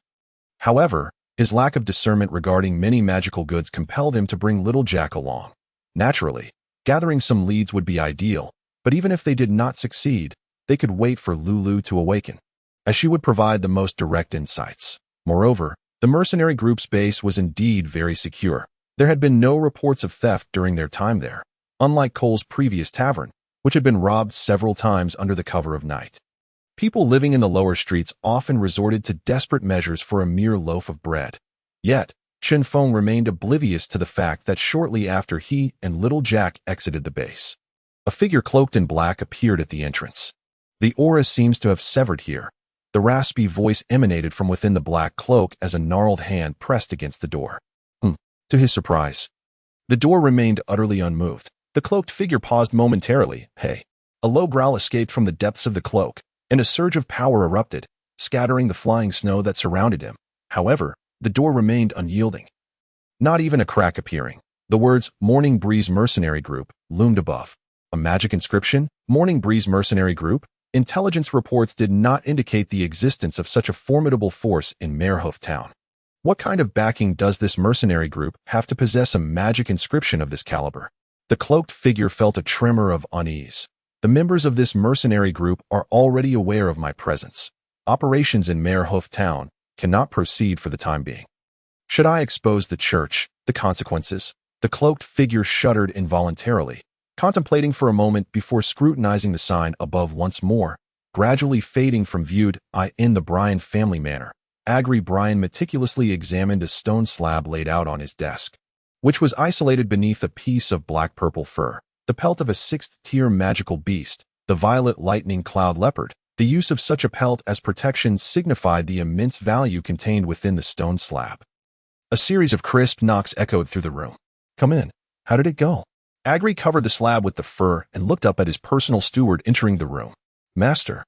However, his lack of discernment regarding many magical goods compelled him to bring little Jack along. Naturally, gathering some leads would be ideal, but even if they did not succeed, they could wait for Lulu to awaken, as she would provide the most direct insights. Moreover, the mercenary group's base was indeed very secure. There had been no reports of theft during their time there, unlike Cole's previous tavern, which had been robbed several times under the cover of night. People living in the lower streets often resorted to desperate measures for a mere loaf of bread. Yet, Chen Feng remained oblivious to the fact that shortly after he and little Jack exited the base, a figure cloaked in black appeared at the entrance. "The aura seems to have severed here." The raspy voice emanated from within the black cloak as a gnarled hand pressed against the door. To his surprise, the door remained utterly unmoved. The cloaked figure paused momentarily. "Hey, A low growl escaped from the depths of the cloak, and a surge of power erupted, scattering the flying snow that surrounded him. However, the door remained unyielding. Not even a crack appearing. The words, Morning Breeze Mercenary Group, loomed above. A magic inscription? Morning Breeze Mercenary Group? Intelligence reports did not indicate the existence of such a formidable force in Merhoof Town. What kind of backing does this mercenary group have to possess a magic inscription of this caliber? The cloaked figure felt a tremor of unease. The members of this mercenary group are already aware of my presence. Operations in Merhoof Town cannot proceed for the time being. Should I expose the church, the consequences? The cloaked figure shuddered involuntarily, contemplating for a moment before scrutinizing the sign above once more, gradually fading from view. In the Bryan family manor, Agri Bryan meticulously examined a stone slab laid out on his desk, which was isolated beneath a piece of black-purple fur, the pelt of a sixth-tier magical beast, the violet lightning cloud leopard. The use of such a pelt as protection signified the immense value contained within the stone slab. A series of crisp knocks echoed through the room. Come in. How did it go? Agri covered the slab with the fur and looked up at his personal steward entering the room. Master,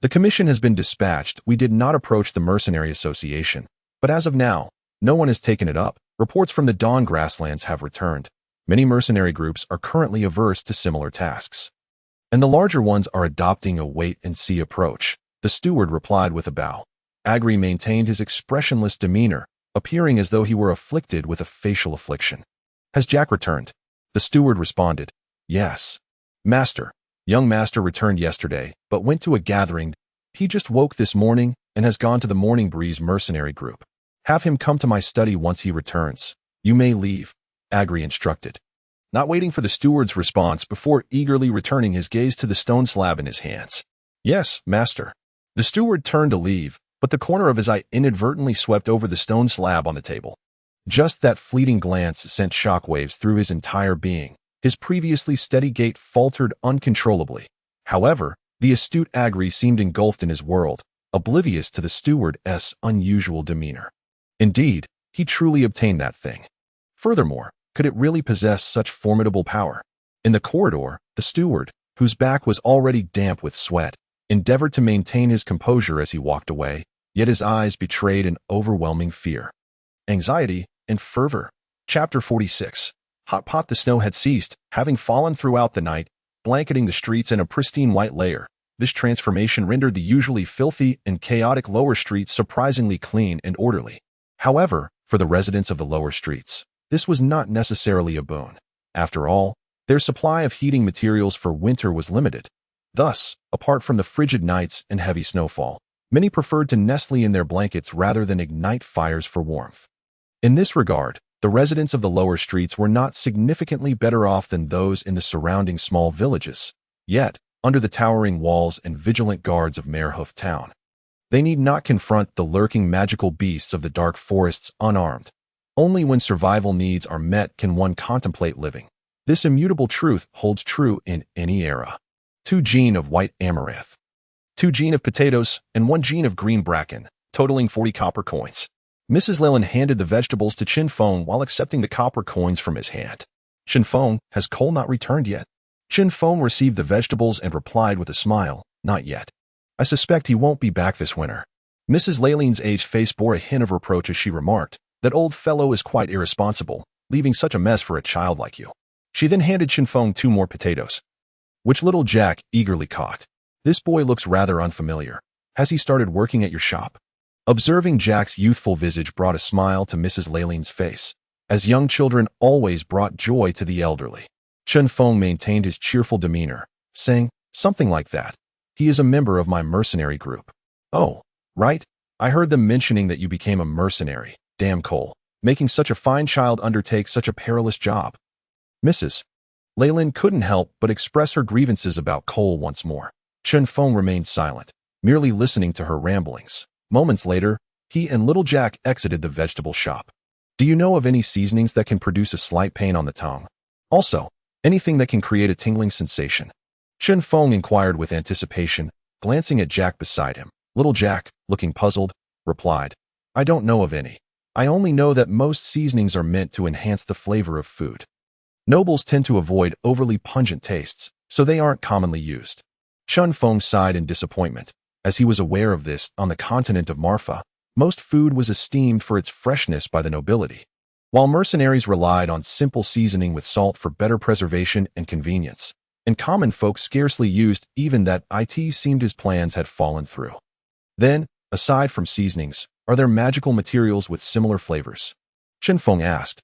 the commission has been dispatched. We did not approach the Mercenary Association, but as of now, no one has taken it up. Reports from the Dawn Grasslands have returned. Many mercenary groups are currently averse to similar tasks, and the larger ones are adopting a wait-and-see approach. The steward replied with a bow. Agri maintained his expressionless demeanor, appearing as though he were afflicted with a facial affliction. Has Jack returned? The steward responded. Yes. Master. Young master returned yesterday, but went to a gathering. He just woke this morning and has gone to the Morning Breeze Mercenary Group. Have him come to my study once he returns. You may leave, Agri instructed, not waiting for the steward's response before eagerly returning his gaze to the stone slab in his hands. Yes, master. The steward turned to leave, but the corner of his eye inadvertently swept over the stone slab on the table. Just that fleeting glance sent shockwaves through his entire being. His previously steady gait faltered uncontrollably. However, the astute Agri seemed engulfed in his world, oblivious to the steward's unusual demeanor. Indeed, he truly obtained that thing. Furthermore, could it really possess such formidable power? In the corridor, the steward, whose back was already damp with sweat, endeavored to maintain his composure as he walked away, yet his eyes betrayed an overwhelming fear, anxiety, and fervor. Chapter 46. Hot pot. The snow had ceased, having fallen throughout the night, blanketing the streets in a pristine white layer. This transformation rendered the usually filthy and chaotic lower streets surprisingly clean and orderly. However, for the residents of the lower streets, this was not necessarily a boon. After all, their supply of heating materials for winter was limited. Thus, apart from the frigid nights and heavy snowfall, many preferred to nestle in their blankets rather than ignite fires for warmth. In this regard, the residents of the lower streets were not significantly better off than those in the surrounding small villages. Yet, under the towering walls and vigilant guards of Merhoof Town, they need not confront the lurking magical beasts of the dark forests unarmed. Only when survival needs are met can one contemplate living. This immutable truth holds true in any era. 2 gene of white amaranth, 2 gene of potatoes, and 1 gene of green bracken, totaling 40 copper coins. Mrs. Leyland handed the vegetables to Chen Feng while accepting the copper coins from his hand. Chen Feng, has Cole not returned yet? Chen Feng received the vegetables and replied with a smile, not yet. I suspect he won't be back this winter. Mrs. Leyland's aged face bore a hint of reproach as she remarked, that old fellow is quite irresponsible, leaving such a mess for a child like you. She then handed Chen Feng 2 more potatoes, which little Jack eagerly caught. This boy looks rather unfamiliar. Has he started working at your shop? Observing Jack's youthful visage brought a smile to Mrs. Leyland's face, as young children always brought joy to the elderly. Chen Feng maintained his cheerful demeanor, saying something like that. He is a member of my mercenary group. Oh, right. I heard them mentioning that you became a mercenary. Damn Cole, making such a fine child undertake such a perilous job. Mrs. Leyland couldn't help but express her grievances about Cole once more. Chen Feng remained silent, merely listening to her ramblings. Moments later, he and little Jack exited the vegetable shop. Do you know of any seasonings that can produce a slight pain on the tongue? Also, anything that can create a tingling sensation? Chen Feng inquired with anticipation, glancing at Jack beside him. Little Jack, looking puzzled, replied, I don't know of any. I only know that most seasonings are meant to enhance the flavor of food. Nobles tend to avoid overly pungent tastes, so they aren't commonly used. Chen Feng sighed in disappointment, as he was aware of this. On the continent of Marfa, most food was esteemed for its freshness by the nobility, while mercenaries relied on simple seasoning with salt for better preservation and convenience, and common folk scarcely used even that. It seemed his plans had fallen through. Then, aside from seasonings, are there magical materials with similar flavors? Chinfong asked,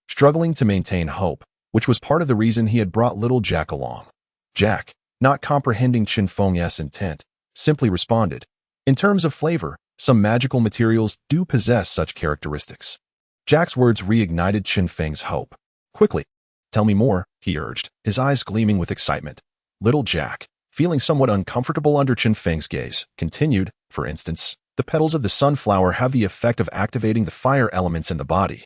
struggling to maintain hope, which was part of the reason he had brought little Jack along. Jack, not comprehending Chinfeng's intent, simply responded, in terms of flavor, some magical materials do possess such characteristics. Jack's words reignited Chinfeng's hope. Quickly, tell me more, he urged, his eyes gleaming with excitement. Little Jack, feeling somewhat uncomfortable under Chinfeng's gaze, continued, for instance, the petals of the sunflower have the effect of activating the fire elements in the body,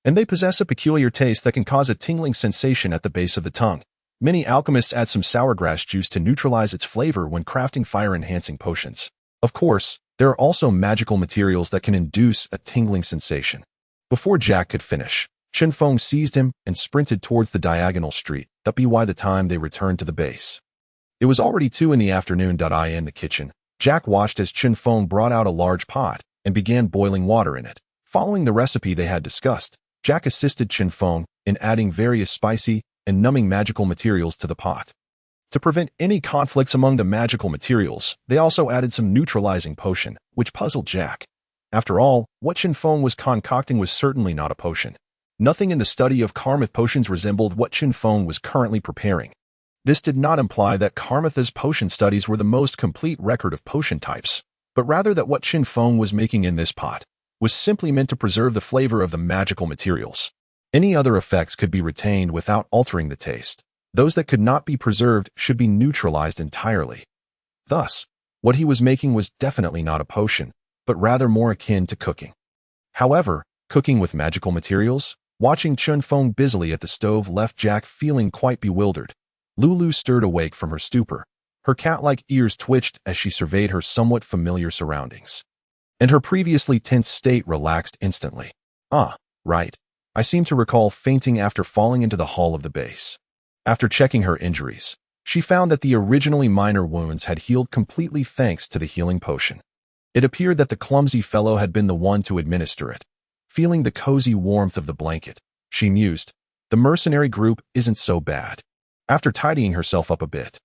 and they possess a peculiar taste that can cause a tingling sensation at the base of the tongue. Many alchemists add some sourgrass juice to neutralize its flavor when crafting fire-enhancing potions. Of course, there are also magical materials that can induce a tingling sensation. Before Jack could finish, Chinfong seized him and sprinted towards the diagonal street. By the time they returned to the base, it was already 2 in the afternoon. In the kitchen, Jack watched as Chinfong brought out a large pot and began boiling water in it. Following the recipe they had discussed, Jack assisted Chinfong in adding various spicy and numbing magical materials to the pot. To prevent any conflicts among the magical materials, they also added some neutralizing potion, which puzzled Jack. After all, what Chinfong was concocting was certainly not a potion. Nothing in the study of Karmath potions resembled what Chinfong was currently preparing. This did not imply that Karmath's potion studies were the most complete record of potion types, but rather that what Chinfong was making in this pot was simply meant to preserve the flavor of the magical materials. Any other effects could be retained without altering the taste. Those that could not be preserved should be neutralized entirely. Thus, what he was making was definitely not a potion, but rather more akin to cooking. However, cooking with magical materials? Watching Chinfong busily at the stove left Jack feeling quite bewildered. Lulu stirred awake from her stupor. Her cat-like ears twitched as she surveyed her somewhat familiar surroundings, and her previously tense state relaxed instantly. Ah, right. I seem to recall fainting after falling into the hall of the base. After checking her injuries, she found that the originally minor wounds had healed completely thanks to the healing potion. It appeared that the clumsy fellow had been the one to administer it. Feeling the cozy warmth of the blanket, she mused, the mercenary group isn't so bad. After tidying herself up a bit,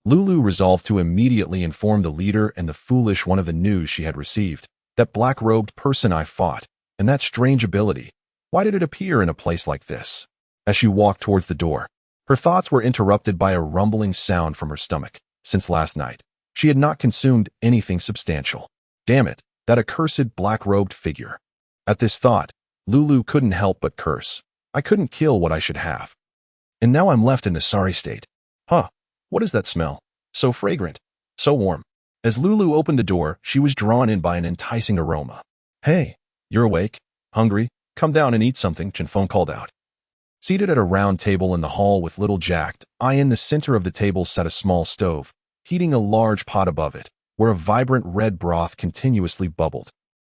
Lulu resolved to immediately inform the leader and the foolish one of the news she had received. That black-robed person I fought, and that strange ability. Why did it appear in a place like this? As she walked towards the door, her thoughts were interrupted by a rumbling sound from her stomach. Since last night, she had not consumed anything substantial. Damn it, that accursed black-robed figure. At this thought, Lulu couldn't help but curse. I couldn't kill what I should have. And now I'm left in this sorry state. Huh, what is that smell? So fragrant, so warm. As Lulu opened the door, she was drawn in by an enticing aroma. Hey, you're awake? Hungry? Come down and eat something, Chinfong called out. Seated at a round table in the hall with little Jack, in the center of the table sat a small stove, heating a large pot above it, where a vibrant red broth continuously bubbled.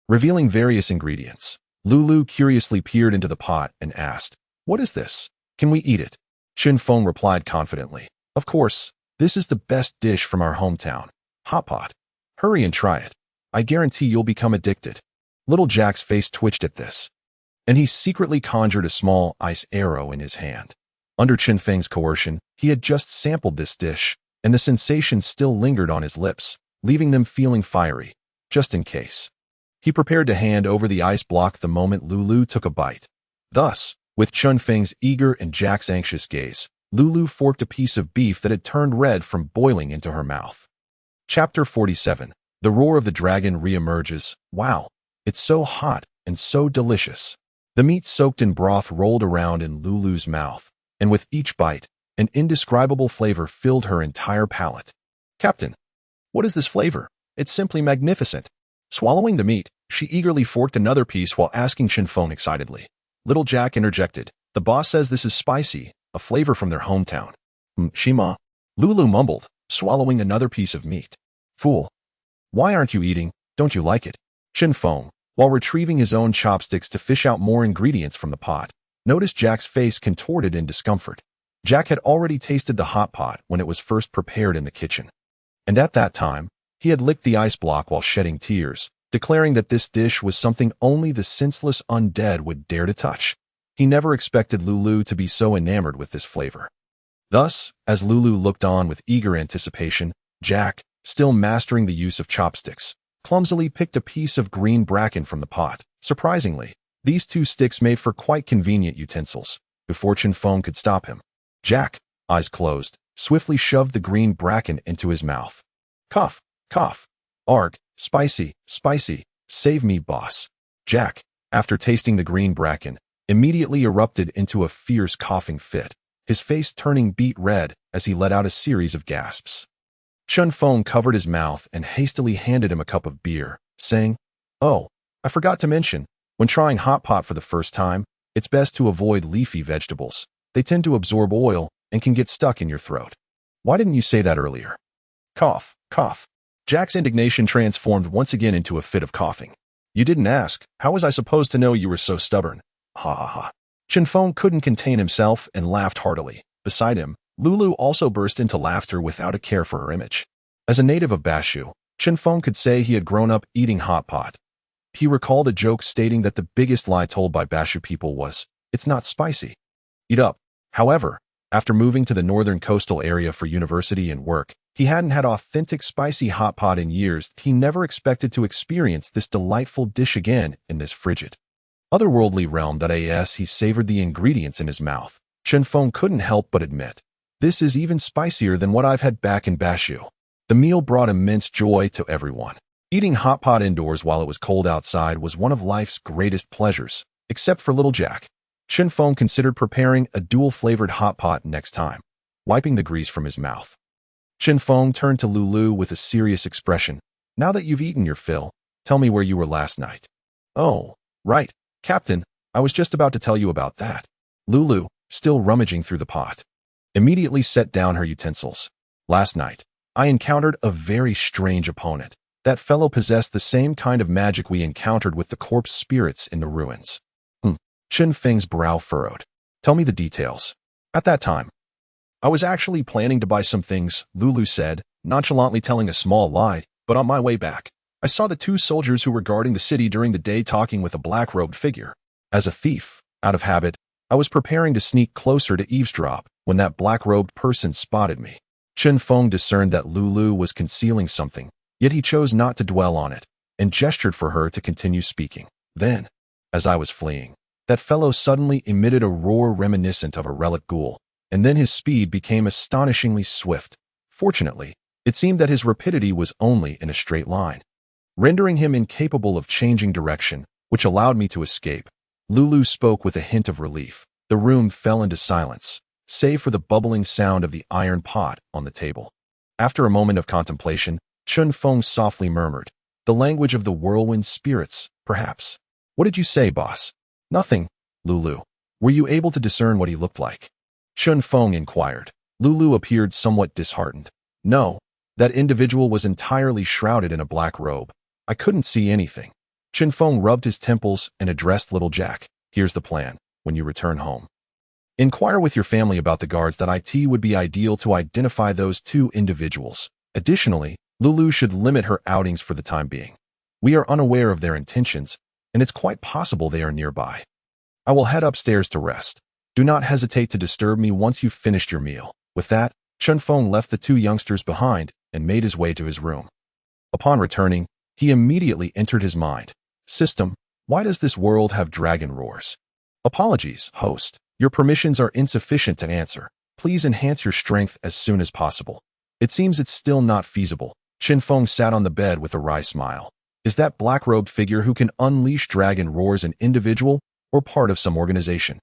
Revealing various ingredients, Lulu curiously peered into the pot and asked, what is this? Can we eat it? Chinfong replied confidently, of course, this is the best dish from our hometown. Hot pot. Hurry and try it. I guarantee you'll become addicted. Little Jack's face twitched at this, and he secretly conjured a small ice arrow in his hand. Under Chinfeng's coercion, he had just sampled this dish, and the sensation still lingered on his lips, leaving them feeling fiery, just in case. He prepared to hand over the ice block the moment Lulu took a bite. Thus, with Chinfeng's eager and Jack's anxious gaze, Lulu forked a piece of beef that had turned red from boiling into her mouth. Chapter 47. The roar of the dragon reemerges. Wow, it's so hot and so delicious. The meat soaked in broth rolled around in Lulu's mouth, and with each bite, an indescribable flavor filled her entire palate. Captain, what is this flavor? It's simply magnificent. Swallowing the meat, she eagerly forked another piece while asking Chinfong excitedly. Little Jack interjected, the boss says this is spicy, a flavor from their hometown. Shima. Lulu mumbled, swallowing another piece of meat. Fool. Why aren't you eating? Don't you like it? Chinfong, while retrieving his own chopsticks to fish out more ingredients from the pot, noticed Jack's face contorted in discomfort. Jack had already tasted the hot pot when it was first prepared in the kitchen. And at that time, he had licked the ice block while shedding tears, declaring that this dish was something only the senseless undead would dare to touch. He never expected Lulu to be so enamored with this flavor. Thus, as Lulu looked on with eager anticipation, Jack, still mastering the use of chopsticks, clumsily picked a piece of green bracken from the pot. Surprisingly, these two sticks made for quite convenient utensils. Before Chen Feng could stop him, Jack, eyes closed, swiftly shoved the green bracken into his mouth. Cough, cough. Arg, spicy, spicy, save me, boss. Jack, after tasting the green bracken, immediately erupted into a fierce coughing fit, his face turning beet red as he let out a series of gasps. Chen Feng covered his mouth and hastily handed him a cup of beer, saying, "Oh, I forgot to mention, when trying hot pot for the first time, it's best to avoid leafy vegetables. They tend to absorb oil and can get stuck in your throat. Why didn't you say that earlier?" Cough, cough. Jack's indignation transformed once again into a fit of coughing. "You didn't ask. How was I supposed to know you were so stubborn?" Ha ha ha. Chen Feng couldn't contain himself and laughed heartily. Beside him, Lulu also burst into laughter without a care for her image. As a native of Bashu, Chen Feng could say he had grown up eating hot pot. He recalled a joke stating that the biggest lie told by Bashu people was, "It's not spicy. Eat up." However, after moving to the northern coastal area for university and work, he hadn't had authentic spicy hot pot in years. He never expected to experience this delightful dish again in this frigid, otherworldly realm. As he savored the ingredients in his mouth, Chen Feng couldn't help but admit, "This is even spicier than what I've had back in Bashu." The meal brought immense joy to everyone. Eating hot pot indoors while it was cold outside was one of life's greatest pleasures, except for little Jack. Chen Feng considered preparing a dual-flavored hot pot next time, wiping the grease from his mouth. Chen Feng turned to Lulu with a serious expression. "Now that you've eaten your fill, tell me where you were last night." "Oh, right, Captain, I was just about to tell you about that." Lulu, still rummaging through the pot, immediately set down her utensils. "Last night, I encountered a very strange opponent. That fellow possessed the same kind of magic we encountered with the corpse spirits in the ruins." Chen Feng's brow furrowed. "Tell me the details." "At that time, I was actually planning to buy some things," Lulu said, nonchalantly telling a small lie, "but on my way back, I saw the two soldiers who were guarding the city during the day talking with a black-robed figure. As a thief, out of habit, I was preparing to sneak closer to eavesdrop when that black-robed person spotted me." Chen Feng discerned that Lulu was concealing something, yet he chose not to dwell on it, and gestured for her to continue speaking. "Then, as I was fleeing, that fellow suddenly emitted a roar reminiscent of a relic ghoul, and then his speed became astonishingly swift. Fortunately, it seemed that his rapidity was only in a straight line, rendering him incapable of changing direction, which allowed me to escape." Lulu spoke with a hint of relief. The room fell into silence, save for the bubbling sound of the iron pot on the table. After a moment of contemplation, Chen Feng softly murmured, "The language of the whirlwind spirits, perhaps." "What did you say, boss?" "Nothing, Lulu. Were you able to discern what he looked like?" Chen Feng inquired. Lulu appeared somewhat disheartened. "No, that individual was entirely shrouded in a black robe. I couldn't see anything." Chen Feng rubbed his temples and addressed little Jack. "Here's the plan. When you return home, inquire with your family about the guards. It would be ideal to identify those two individuals. Additionally, Lulu should limit her outings for the time being. We are unaware of their intentions, and it's quite possible they are nearby. I will head upstairs to rest. Do not hesitate to disturb me once you've finished your meal." With that, Chen Feng left the two youngsters behind and made his way to his room. Upon returning, he immediately entered his mind. "System, why does this world have dragon roars?" "Apologies, host. Your permissions are insufficient to answer. Please enhance your strength as soon as possible." "It seems it's still not feasible." Chen Feng sat on the bed with a wry smile. "Is that black-robed figure who can unleash dragon roars an individual or part of some organization?"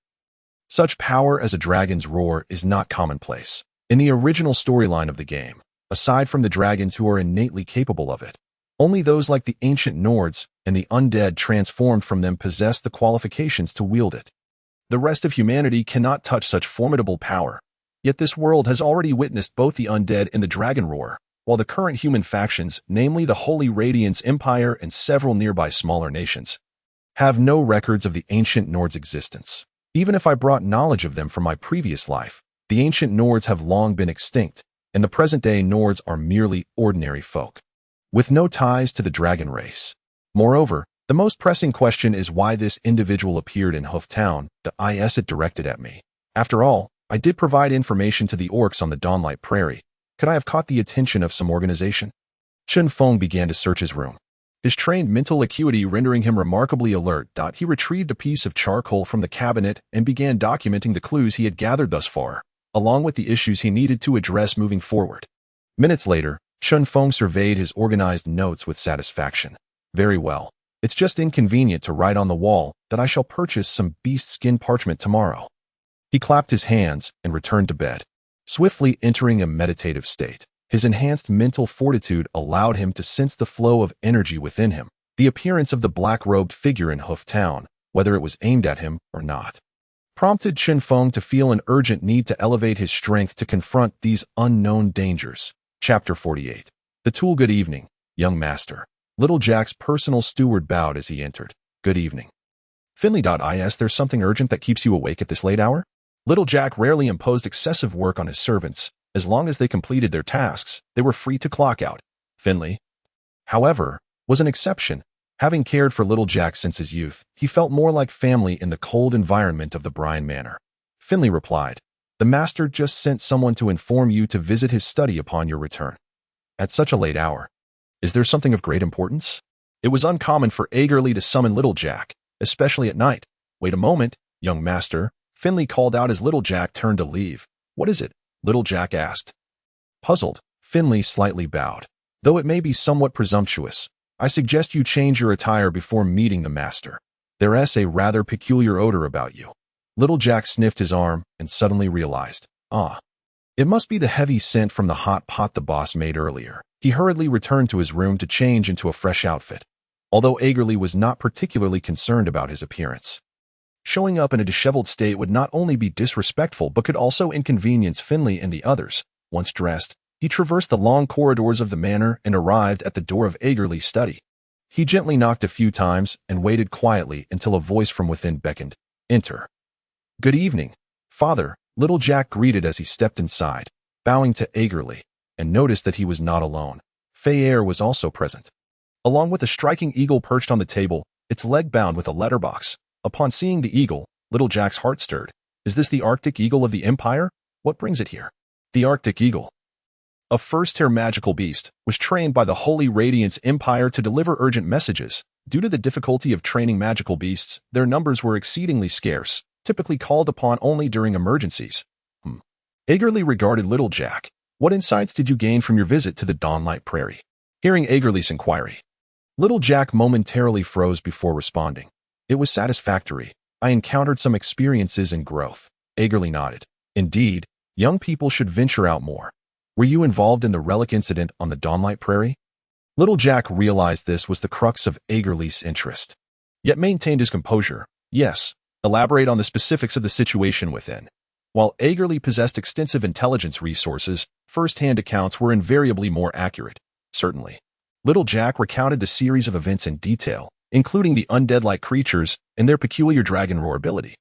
"Such power as a dragon's roar is not commonplace. In the original storyline of the game, aside from the dragons who are innately capable of it, only those like the ancient Nords and the undead transformed from them possess the qualifications to wield it. The rest of humanity cannot touch such formidable power. Yet this world has already witnessed both the undead and the dragon roar, while the current human factions, namely the Holy Radiance Empire and several nearby smaller nations, have no records of the ancient Nords' existence. Even if I brought knowledge of them from my previous life, The ancient Nords have long been extinct, and the present-day Nords are merely ordinary folk, with no ties to the dragon race. Moreover, the most pressing question is why this individual appeared in Hoof Town, the IS it directed at me. After all, I did provide information to the orcs on the Dawnlight Prairie. Could I have caught the attention of some organization? Chen Feng began to search his room, his trained mental acuity rendering him remarkably alert. He retrieved a piece of charcoal from the cabinet and began documenting the clues he had gathered thus far, along with the issues he needed to address moving forward. Minutes later, Chen Feng surveyed his organized notes with satisfaction. Very well. It's just inconvenient to write on the wall that I shall purchase some beast skin parchment tomorrow. He clapped his hands and returned to bed, swiftly entering a meditative state. His enhanced mental fortitude allowed him to sense the flow of energy within him, the appearance of the black-robed figure in Hoof Town, whether it was aimed at him or not, prompted Chen Feng to feel an urgent need to elevate his strength to confront these unknown dangers. Chapter 48. The Tool. Good evening, young master. Little Jack's personal steward bowed as he entered. Good evening. Finley.is. There's something urgent that keeps you awake at this late hour? Little Jack rarely imposed excessive work on his servants. As long as they completed their tasks, they were free to clock out. Finley, however, was an exception. Having cared for Little Jack since his youth, he felt more like family in the cold environment of the Brine Manor. Finley replied, "The master just sent someone to inform you to visit his study upon your return. At such a late hour. Is there something of great importance?" It was uncommon for Agerly to summon Little Jack, especially at night. "Wait a moment, young master," Finley called out as Little Jack turned to leave. "What is it?" Little Jack asked. Puzzled, Finley slightly bowed. "Though it may be somewhat presumptuous, I suggest you change your attire before meeting the master. There's a rather peculiar odor about you." Little Jack sniffed his arm and suddenly realized, it must be the heavy scent from the hot pot the boss made earlier. He hurriedly returned to his room to change into a fresh outfit, although Agerly was not particularly concerned about his appearance. Showing up in a disheveled state would not only be disrespectful but could also inconvenience Finley and the others. Once dressed, he traversed the long corridors of the manor and arrived at the door of Agerly's study. He gently knocked a few times and waited quietly until a voice from within beckoned, "Enter." "Good evening, Father," Little Jack greeted as he stepped inside, bowing to Agerly, and noticed that he was not alone. Fei was also present, along with a striking eagle perched on the table, its leg bound with a letterbox. Upon seeing the eagle, Little Jack's heart stirred. "Is this the Arctic Eagle of the Empire? What brings it here?" The Arctic Eagle, a first-tier magical beast, was trained by the Holy Radiance Empire to deliver urgent messages. Due to the difficulty of training magical beasts, their numbers were exceedingly scarce, typically called upon only during emergencies. Agerly regarded Little Jack. "What insights did you gain from your visit to the Dawnlight Prairie?" Hearing Agerly's inquiry, Little Jack momentarily froze before responding. "It was satisfactory. I encountered some experiences and growth." Agerly nodded. "Indeed, young people should venture out more. Were you involved in the relic incident on the Dawnlight Prairie?" Little Jack realized this was the crux of Agerly's interest, yet maintained his composure. "Yes, elaborate on the specifics of the situation within." While Agerly possessed extensive intelligence resources, first-hand accounts were invariably more accurate. "Certainly." Little Jack recounted the series of events in detail, including the undead-like creatures and their peculiar dragon roar ability.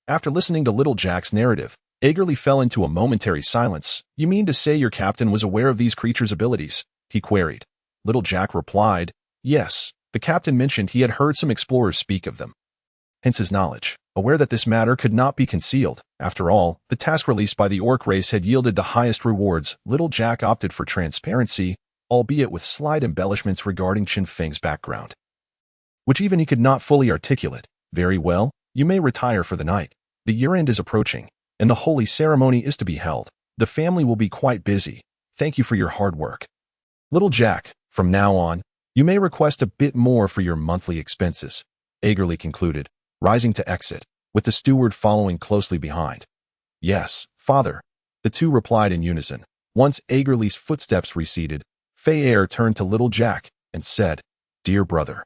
After listening to Little Jack's narrative, Agerly fell into a momentary silence. "You mean to say your captain was aware of these creatures' abilities?" he queried. Little Jack replied, "Yes, the captain mentioned he had heard some explorers speak of them. Hence his knowledge, aware that this matter could not be concealed. After all, the task released by the orc race had yielded the highest rewards. Little Jack opted for transparency, albeit with slight embellishments regarding Chen Feng's background, which even he could not fully articulate. "Very well, you may retire for the night. The year-end is approaching, and the holy ceremony is to be held. The family will be quite busy. Thank you for your hard work. Little Jack, from now on, you may request a bit more for your monthly expenses," Agerly concluded, rising to exit, with the steward following closely behind. "Yes, Father," the two replied in unison. Once Agerly's footsteps receded, Fei turned to Little Jack and said, "Dear brother,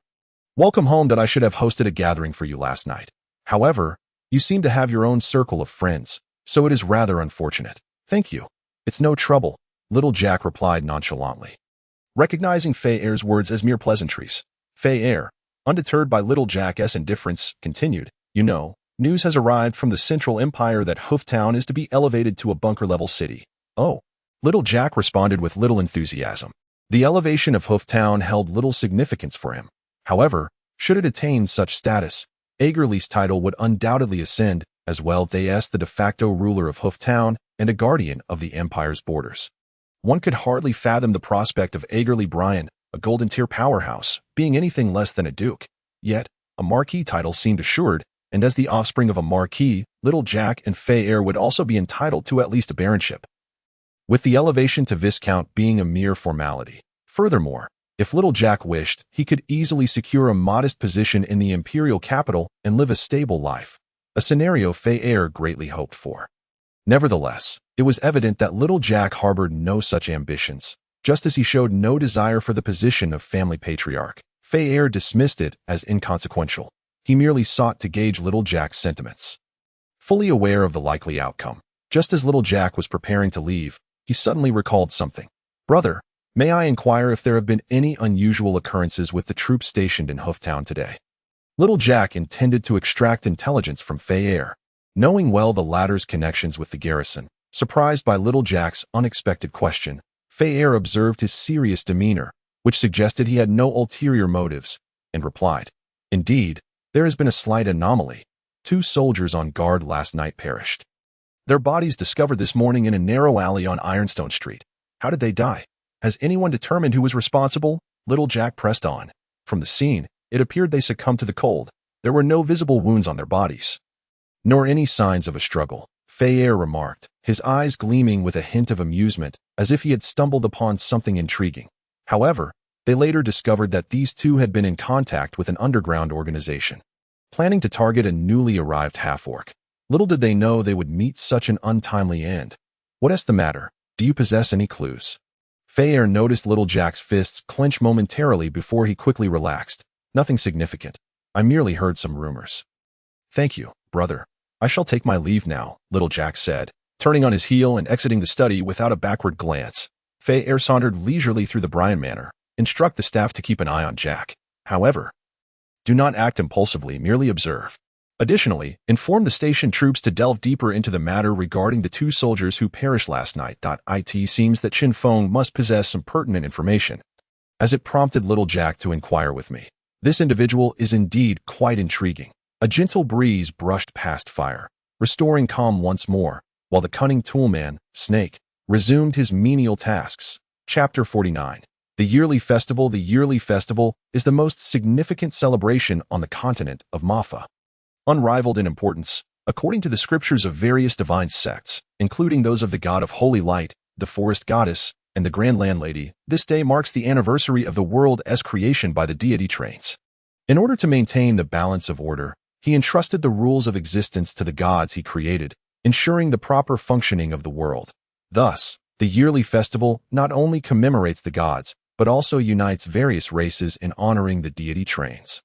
welcome home. That I should have hosted a gathering for you last night. However, you seem to have your own circle of friends, so it is rather unfortunate." "Thank you. It's no trouble," Little Jack replied nonchalantly, recognizing Fei words as mere pleasantries. Fei, undeterred by Little Jack's indifference, continued, "You know, News has arrived from the Central Empire that Hooftown is to be elevated to a bunker-level city. Oh. Little Jack responded with little enthusiasm. The elevation of Hooftown held little significance for him. However, should it attain such status, Agerly's title would undoubtedly ascend, as well as the de facto ruler of Hooftown and a guardian of the Empire's borders. One could hardly fathom the prospect of Agerly Bryan, a golden tier powerhouse, being anything less than a duke. Yet, a marquis title seemed assured, and as the offspring of a marquis, Little Jack and Fay Air would also be entitled to at least a baronship, with the elevation to Viscount being a mere formality. Furthermore, if Little Jack wished, he could easily secure a modest position in the imperial capital and live a stable life, a scenario Fay Air greatly hoped for. Nevertheless, it was evident that Little Jack harbored no such ambitions. Just as he showed no desire for the position of family patriarch, Fay Air dismissed it as inconsequential. He merely sought to gauge Little Jack's sentiments. Fully aware of the likely outcome, just as Little Jack was preparing to leave, he suddenly recalled something. "Brother, may I inquire if there have been any unusual occurrences with the troops stationed in Hooftown today?" Little Jack intended to extract intelligence from Fay Air, knowing well the latter's connections with the garrison. Surprised by Little Jack's unexpected question, Fay Air observed his serious demeanor, which suggested he had no ulterior motives, and replied, "Indeed, there has been a slight anomaly. 2 soldiers on guard last night perished. Their bodies discovered this morning in a narrow alley on Ironstone Street. How did they die? Has anyone determined who was responsible?" Little Jack pressed on. From the scene, it appeared they succumbed to the cold. There were no visible wounds on their bodies, nor any signs of a struggle, Fay Air remarked, his eyes gleaming with a hint of amusement, as if he had stumbled upon something intriguing. However, they later discovered that these 2 had been in contact with an underground organization, planning to target a newly arrived half-orc. Little did they know they would meet such an untimely end. "What is the matter? Do you possess any clues?" Fay Air noticed Little Jack's fists clench momentarily before he quickly relaxed. "Nothing significant. I merely heard some rumors." "Thank you, brother. I shall take my leave now," Little Jack said, turning on his heel and exiting the study without a backward glance. Fay Air sauntered leisurely through the Bryan Manor, instruct the staff to keep an eye on Jack. However, do not act impulsively, merely observe. Additionally, inform the station troops to delve deeper into the matter regarding the 2 soldiers who perished last night. It seems that Chen Feng must possess some pertinent information, as it prompted Little Jack to inquire with me. This individual is indeed quite intriguing. A gentle breeze brushed past Fire, restoring calm once more, while the cunning toolman, Snake, resumed his menial tasks. Chapter 49. The Yearly Festival. The Yearly Festival is the most significant celebration on the continent of Mafa. Unrivaled in importance, according to the scriptures of various divine sects, including those of the god of holy light, the forest goddess, and the grand landlady, this day marks the anniversary of the world's creation by the deity Trains. In order to maintain the balance of order, he entrusted the rules of existence to the gods he created, ensuring the proper functioning of the world. Thus, the yearly festival not only commemorates the gods, but also unites various races in honoring the deity Trains.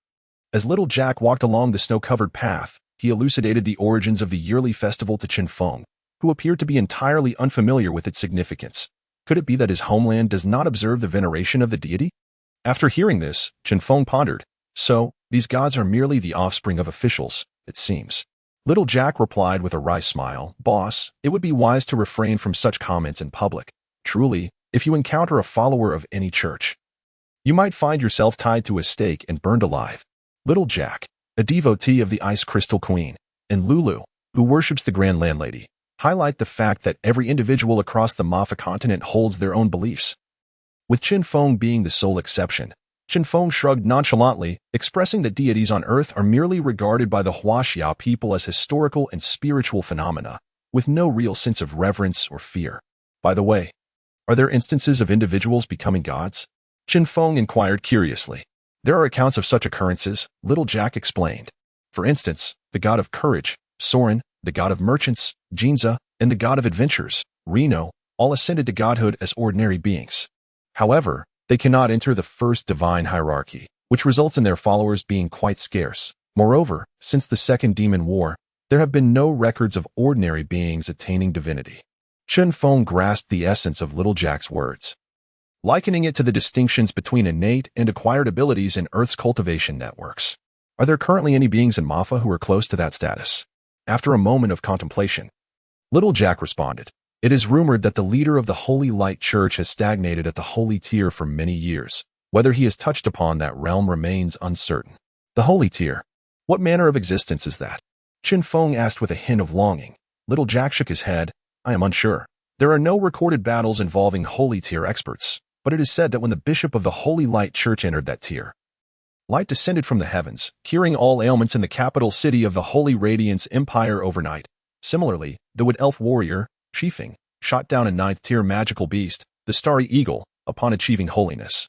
As Little Jack walked along the snow-covered path, he elucidated the origins of the yearly festival to Chen Feng, who appeared to be entirely unfamiliar with its significance. Could it be that his homeland does not observe the veneration of the deity? After hearing this, Chen Feng pondered. So, these gods are merely the offspring of officials, it seems. Little Jack replied with a wry smile, "Boss, it would be wise to refrain from such comments in public. Truly, if you encounter a follower of any church, you might find yourself tied to a stake and burned alive." Little Jack, a devotee of the Ice Crystal Queen, and Lulu, who worships the Grand Landlady, highlight the fact that every individual across the Mafa continent holds their own beliefs, with Chinfong being the sole exception. Chinfong shrugged nonchalantly, expressing that deities on Earth are merely regarded by the Huaxia people as historical and spiritual phenomena, with no real sense of reverence or fear. By the way, are there instances of individuals becoming gods? Chinfong inquired curiously. There are accounts of such occurrences, Little Jack explained. For instance, the god of courage, Soren, the god of merchants, Jinza, and the god of adventures, Reno, all ascended to godhood as ordinary beings. However, they cannot enter the first divine hierarchy, which results in their followers being quite scarce. Moreover, since the Second Demon War, there have been no records of ordinary beings attaining divinity. Chen Feng grasped the essence of Little Jack's words, likening it to the distinctions between innate and acquired abilities in Earth's cultivation networks. Are there currently any beings in Mafa who are close to that status? After a moment of contemplation, Little Jack responded, "It is rumored that the leader of the Holy Light Church has stagnated at the Holy Tier for many years. Whether he has touched upon that realm remains uncertain." The Holy Tier? What manner of existence is that? Chen Feng asked with a hint of longing. Little Jack shook his head. "I am unsure. There are no recorded battles involving Holy Tier experts, but it is said that when the bishop of the Holy Light Church entered that tier, light descended from the heavens, curing all ailments in the capital city of the Holy Radiance Empire overnight. Similarly, the Wood Elf warrior, Chinfong, shot down a 9th-tier magical beast, the Starry Eagle, upon achieving holiness,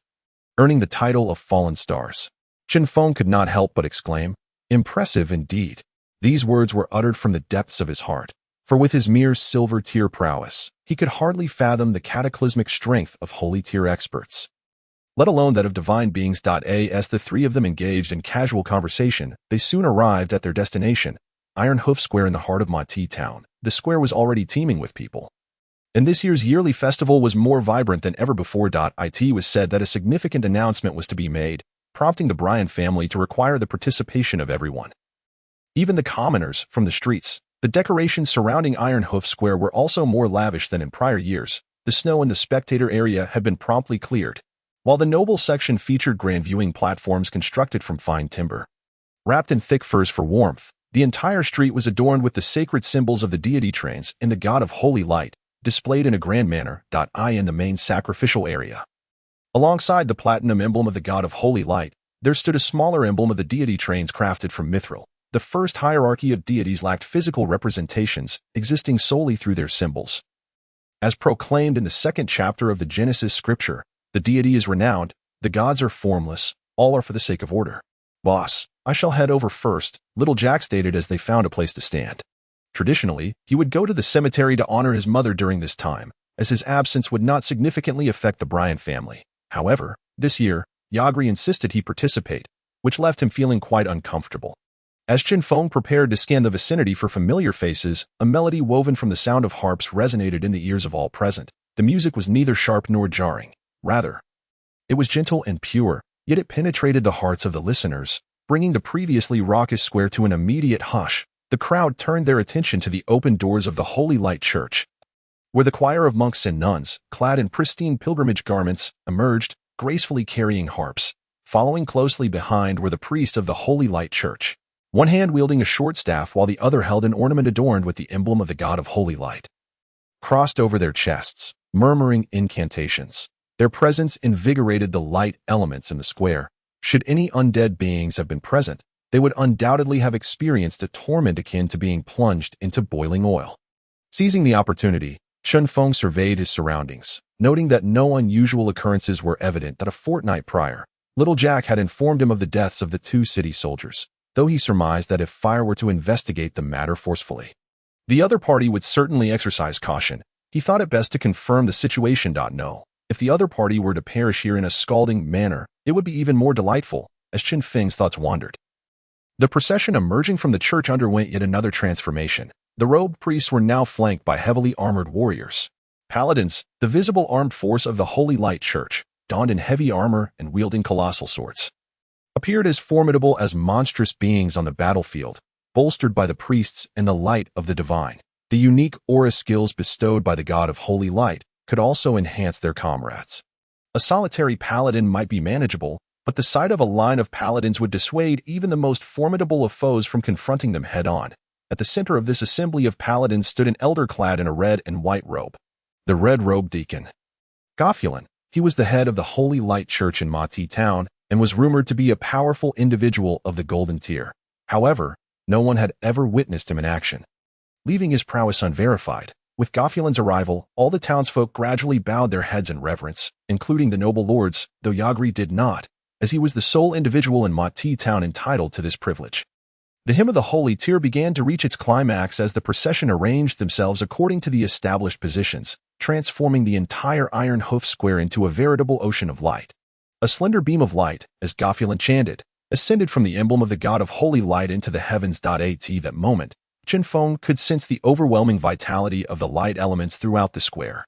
earning the title of Fallen Stars." Chinfong could not help but exclaim, "Impressive indeed." These words were uttered from the depths of his heart, for with his mere silver-tier prowess, he could hardly fathom the cataclysmic strength of Holy-tier experts, let alone that of divine beings. As the three of them engaged in casual conversation, they soon arrived at their destination, Iron Hoof Square in the heart of Mightiest town. The square was already teeming with people, and this year's yearly festival was more vibrant than ever before. It was said that a significant announcement was to be made, prompting the Bryan family to require the participation of everyone, even the commoners from the streets. The decorations surrounding Iron Hoof Square were also more lavish than in prior years. The snow in the spectator area had been promptly cleared, while the noble section featured grand viewing platforms constructed from fine timber, wrapped in thick furs for warmth. The entire street was adorned with the sacred symbols of the deity trains and the god of holy light, displayed in a grand manner. In the main sacrificial area, alongside the platinum emblem of the god of holy light, there stood a smaller emblem of the deity trains crafted from mithril. The first hierarchy of deities lacked physical representations, existing solely through their symbols. As proclaimed in the second chapter of the Genesis scripture, the deity is renowned, the gods are formless, all are for the sake of order. "Boss, I shall head over first," Little Jack stated as they found a place to stand. Traditionally, he would go to the cemetery to honor his mother during this time, as his absence would not significantly affect the Bryan family. However, this year, Yagri insisted he participate, which left him feeling quite uncomfortable. As Chinfong prepared to scan the vicinity for familiar faces, a melody woven from the sound of harps resonated in the ears of all present. The music was neither sharp nor jarring. Rather, it was gentle and pure, yet it penetrated the hearts of the listeners, bringing the previously raucous square to an immediate hush. The crowd turned their attention to the open doors of the Holy Light Church, where the choir of monks and nuns, clad in pristine pilgrimage garments, emerged, gracefully carrying harps. Following closely behind were the priests of the Holy Light Church, one hand wielding a short staff while the other held an ornament adorned with the emblem of the god of holy light, crossed over their chests, murmuring incantations. Their presence invigorated the light elements in the square. Should any undead beings have been present, they would undoubtedly have experienced a torment akin to being plunged into boiling oil. Seizing the opportunity, Chen Feng surveyed his surroundings, noting that no unusual occurrences were evident. That a fortnight prior, Little Jack had informed him of the deaths of the 2 city soldiers, though he surmised that if Fire were to investigate the matter forcefully, the other party would certainly exercise caution. He thought it best to confirm the situation. No, if the other party were to perish here in a scalding manner, it would be even more delightful. As Chen Feng's thoughts wandered, the procession emerging from the church underwent yet another transformation. The robed priests were now flanked by heavily armored warriors. Paladins, the visible armed force of the Holy Light Church, donned in heavy armor and wielding colossal swords, appeared as formidable as monstrous beings on the battlefield, bolstered by the priests and the light of the divine. The unique aura skills bestowed by the god of holy light could also enhance their comrades. A solitary paladin might be manageable, but the sight of a line of paladins would dissuade even the most formidable of foes from confronting them head-on. At the center of this assembly of paladins stood an elder clad in a red and white robe, the red-robed deacon. Gofulin, he was the head of the Holy Light Church in Mightiest town and was rumored to be a powerful individual of the golden tier. However, no one had ever witnessed him in action, leaving his prowess unverified. With Gofulin's arrival, all the townsfolk gradually bowed their heads in reverence, including the noble lords, though Yagri did not, as he was the sole individual in Mightiest town entitled to this privilege. The hymn of the Holy Tier began to reach its climax as the procession arranged themselves according to the established positions, transforming the entire Iron Hoof Square into a veritable ocean of light. A slender beam of light, as Gofulin chanted, ascended from the emblem of the god of holy light into the heavens. At that moment, Chinfong could sense the overwhelming vitality of the light elements throughout the square.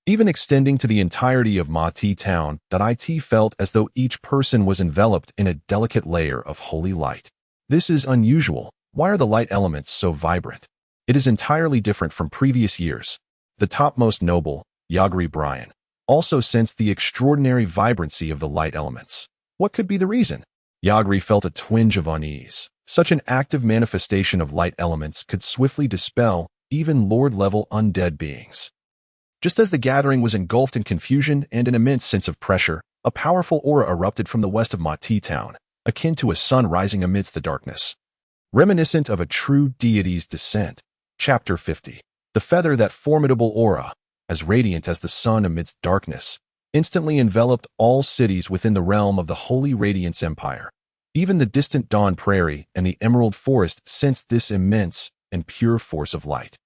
even extending to the entirety of Mati town, that it felt as though each person was enveloped in a delicate layer of holy light. This is unusual. Why are the light elements so vibrant? It is entirely different from previous years. The topmost noble, Yagri Brian, also sensed the extraordinary vibrancy of the light elements. What could be the reason? Yagri felt a twinge of unease. Such an active manifestation of light elements could swiftly dispel even Lord-level undead beings. Just as the gathering was engulfed in confusion and an immense sense of pressure, a powerful aura erupted from the west of Mati town, akin to a sun rising amidst the darkness. Reminiscent of a true deity's descent. Chapter 50. The feather, that formidable aura, as radiant as the sun amidst darkness, instantly enveloped all cities within the realm of the Holy Radiance Empire. Even the distant Dawn Prairie and the Emerald Forest sensed this immense and pure force of light.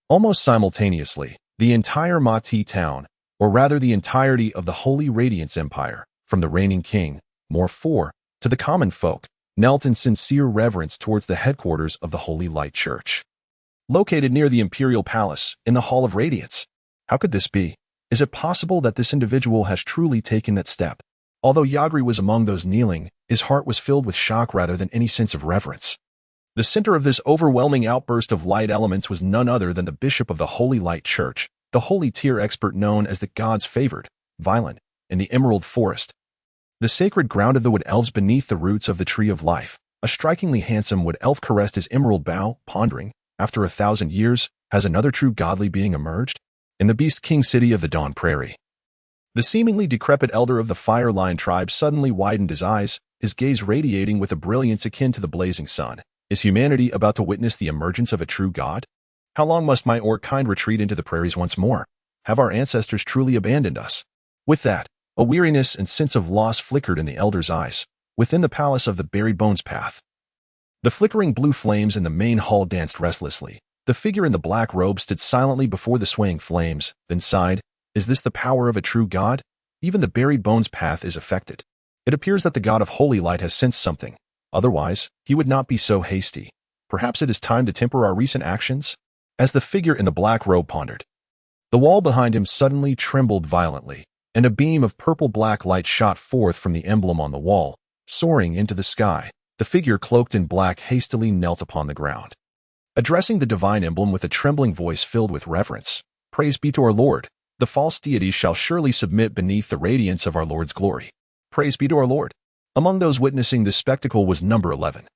Almost simultaneously, the entire Mati town, or rather the entirety of the Holy Radiance Empire, from the reigning king, Morph, to the common folk, knelt in sincere reverence towards the headquarters of the Holy Light Church. Located near the Imperial Palace, in the Hall of Radiance. How could this be? Is it possible that this individual has truly taken that step? Although Yagri was among those kneeling, his heart was filled with shock rather than any sense of reverence. The center of this overwhelming outburst of light elements was none other than the bishop of the Holy Light Church, the holy tier expert known as the God's Favored, Violent, in the Emerald Forest. The sacred ground of the wood elves beneath the roots of the Tree of Life. A strikingly handsome wood elf caressed his emerald bow, pondering, after 1,000 years, has another true godly being emerged? In the Beast King city of the Dawn Prairie. The seemingly decrepit elder of the Fire Lion tribe suddenly widened his eyes, his gaze radiating with a brilliance akin to the blazing sun. Is humanity about to witness the emergence of a true god? How long must my orc kind retreat into the prairies once more? Have our ancestors truly abandoned us? With that, a weariness and sense of loss flickered in the elder's eyes, within the palace of the Buried Bones Path. The flickering blue flames in the main hall danced restlessly. The figure in the black robe stood silently before the swaying flames, then sighed. Is this the power of a true god? Even the Buried Bones Path is affected. It appears that the god of Holy Light has sensed something. Otherwise, he would not be so hasty. Perhaps it is time to temper our recent actions? As the figure in the black robe pondered, the wall behind him suddenly trembled violently, and a beam of purple-black light shot forth from the emblem on the wall, soaring into the sky. The figure cloaked in black hastily knelt upon the ground, addressing the divine emblem with a trembling voice filled with reverence. Praise be to our Lord. The false deities shall surely submit beneath the radiance of our Lord's glory. Praise be to our Lord. Among those witnessing this spectacle was number 11,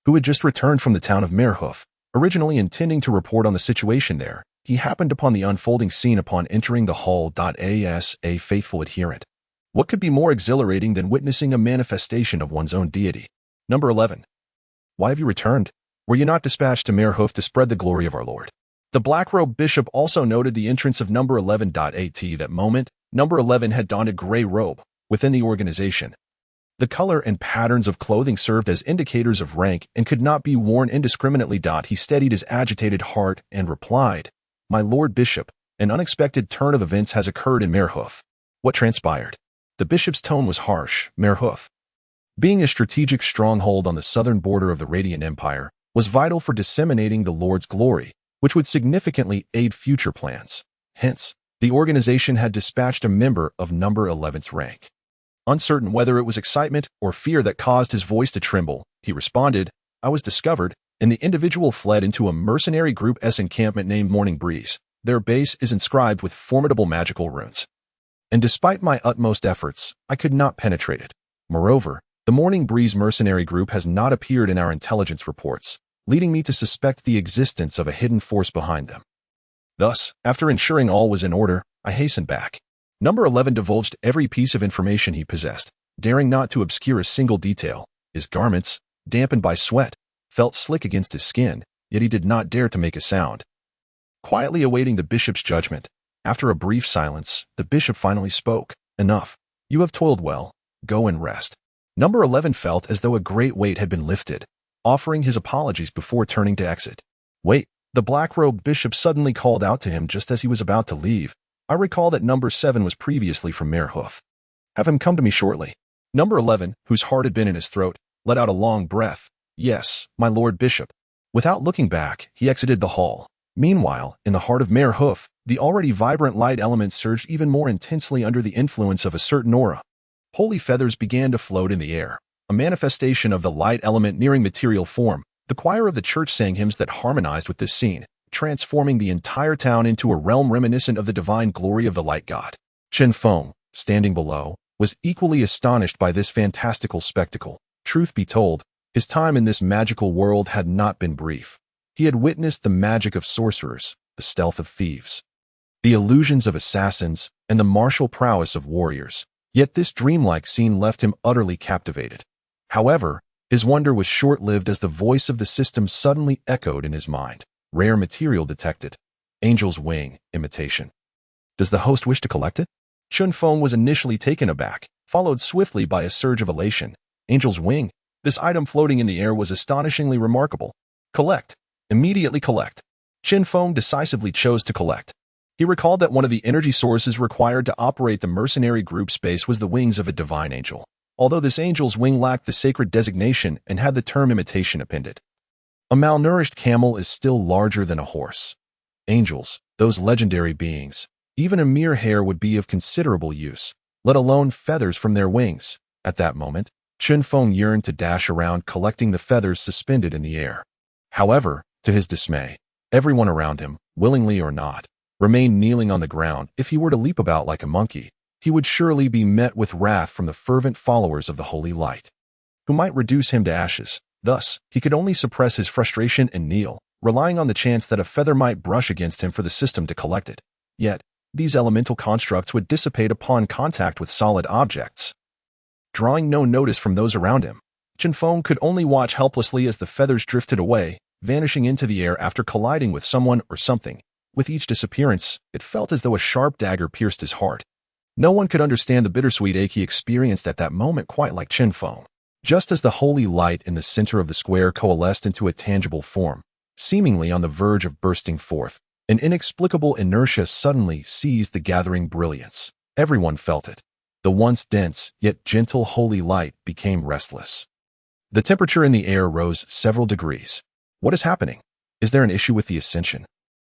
who had just returned from the town of Merhoof. Originally intending to report on the situation there, he happened upon the unfolding scene upon entering the hall. As a faithful adherent, what could be more exhilarating than witnessing a manifestation of one's own deity? Number 11. Why have you returned? Were you not dispatched to Merhoof to spread the glory of our Lord? The black-robed bishop also noted the entrance of number 11. At that moment, number 11 had donned a gray robe within the organization. The color and patterns of clothing served as indicators of rank and could not be worn indiscriminately. He steadied his agitated heart and replied, My Lord Bishop, an unexpected turn of events has occurred in Merhoof. What transpired? The bishop's tone was harsh. Merhoof, being a strategic stronghold on the southern border of the Radiant Empire, was vital for disseminating the Lord's glory, which would significantly aid future plans. Hence, the organization had dispatched a member of number 11's rank. Uncertain whether it was excitement or fear that caused his voice to tremble, he responded, I was discovered, and the individual fled into a mercenary group's encampment named Morning Breeze. Their base is inscribed with formidable magical runes. And despite my utmost efforts, I could not penetrate it. Moreover, the Morning Breeze mercenary group has not appeared in our intelligence reports, leading me to suspect the existence of a hidden force behind them. Thus, after ensuring all was in order, I hastened back. Number 11 divulged every piece of information he possessed, daring not to obscure a single detail. His garments, dampened by sweat, felt slick against his skin, yet he did not dare to make a sound. Quietly awaiting the bishop's judgment, after a brief silence, the bishop finally spoke. Enough. You have toiled well. Go and rest. Number 11 felt as though a great weight had been lifted, offering his apologies before turning to exit. Wait, the black-robed bishop suddenly called out to him just as he was about to leave. I recall that number 7 was previously from Merhoof. Have him come to me shortly. Number 11, whose heart had been in his throat, let out a long breath. Yes, my Lord Bishop. Without looking back, he exited the hall. Meanwhile, in the heart of Merhoof, The already vibrant light element surged even more intensely under the influence of a certain aura. Holy feathers began to float in the air, a manifestation of the light element nearing material form. The choir of the church sang hymns that harmonized with this scene, transforming the entire town into a realm reminiscent of the divine glory of the light god. Chen Feng, standing below, was equally astonished by this fantastical spectacle. Truth be told, his time in this magical world had not been brief. He had witnessed the magic of sorcerers, the stealth of thieves, the illusions of assassins, and the martial prowess of warriors. Yet this dreamlike scene left him utterly captivated. However, his wonder was short-lived as the voice of the system suddenly echoed in his mind. Rare material detected. Angel's wing, imitation. Does the host wish to collect it? Chen Feng was initially taken aback, followed swiftly by a surge of elation. Angel's wing? This item floating in the air was astonishingly remarkable. Collect. Immediately collect. Chen Feng decisively chose to collect. He recalled that one of the energy sources required to operate the mercenary group space was the wings of a divine angel, although this angel's wing lacked the sacred designation and had the term imitation appended. A malnourished camel is still larger than a horse. Angels, those legendary beings, even a mere hair would be of considerable use, let alone feathers from their wings. At that moment, Chen Feng yearned to dash around collecting the feathers suspended in the air. However, to his dismay, everyone around him, willingly or not, remained kneeling on the ground. If he were to leap about like a monkey, he would surely be met with wrath from the fervent followers of the holy light, who might reduce him to ashes. Thus, he could only suppress his frustration and kneel, relying on the chance that a feather might brush against him for the system to collect it. Yet, these elemental constructs would dissipate upon contact with solid objects, drawing no notice from those around him. Chinfong could only watch helplessly as the feathers drifted away, vanishing into the air after colliding with someone or something. With each disappearance, it felt as though a sharp dagger pierced his heart. No one could understand the bittersweet ache he experienced at that moment quite like Chinfong. Just as the holy light in the center of the square coalesced into a tangible form, seemingly on the verge of bursting forth, an inexplicable inertia suddenly seized the gathering brilliance. Everyone felt it. The once dense, yet gentle holy light became restless. The temperature in the air rose several degrees. What is happening? Is there an issue with the ascension?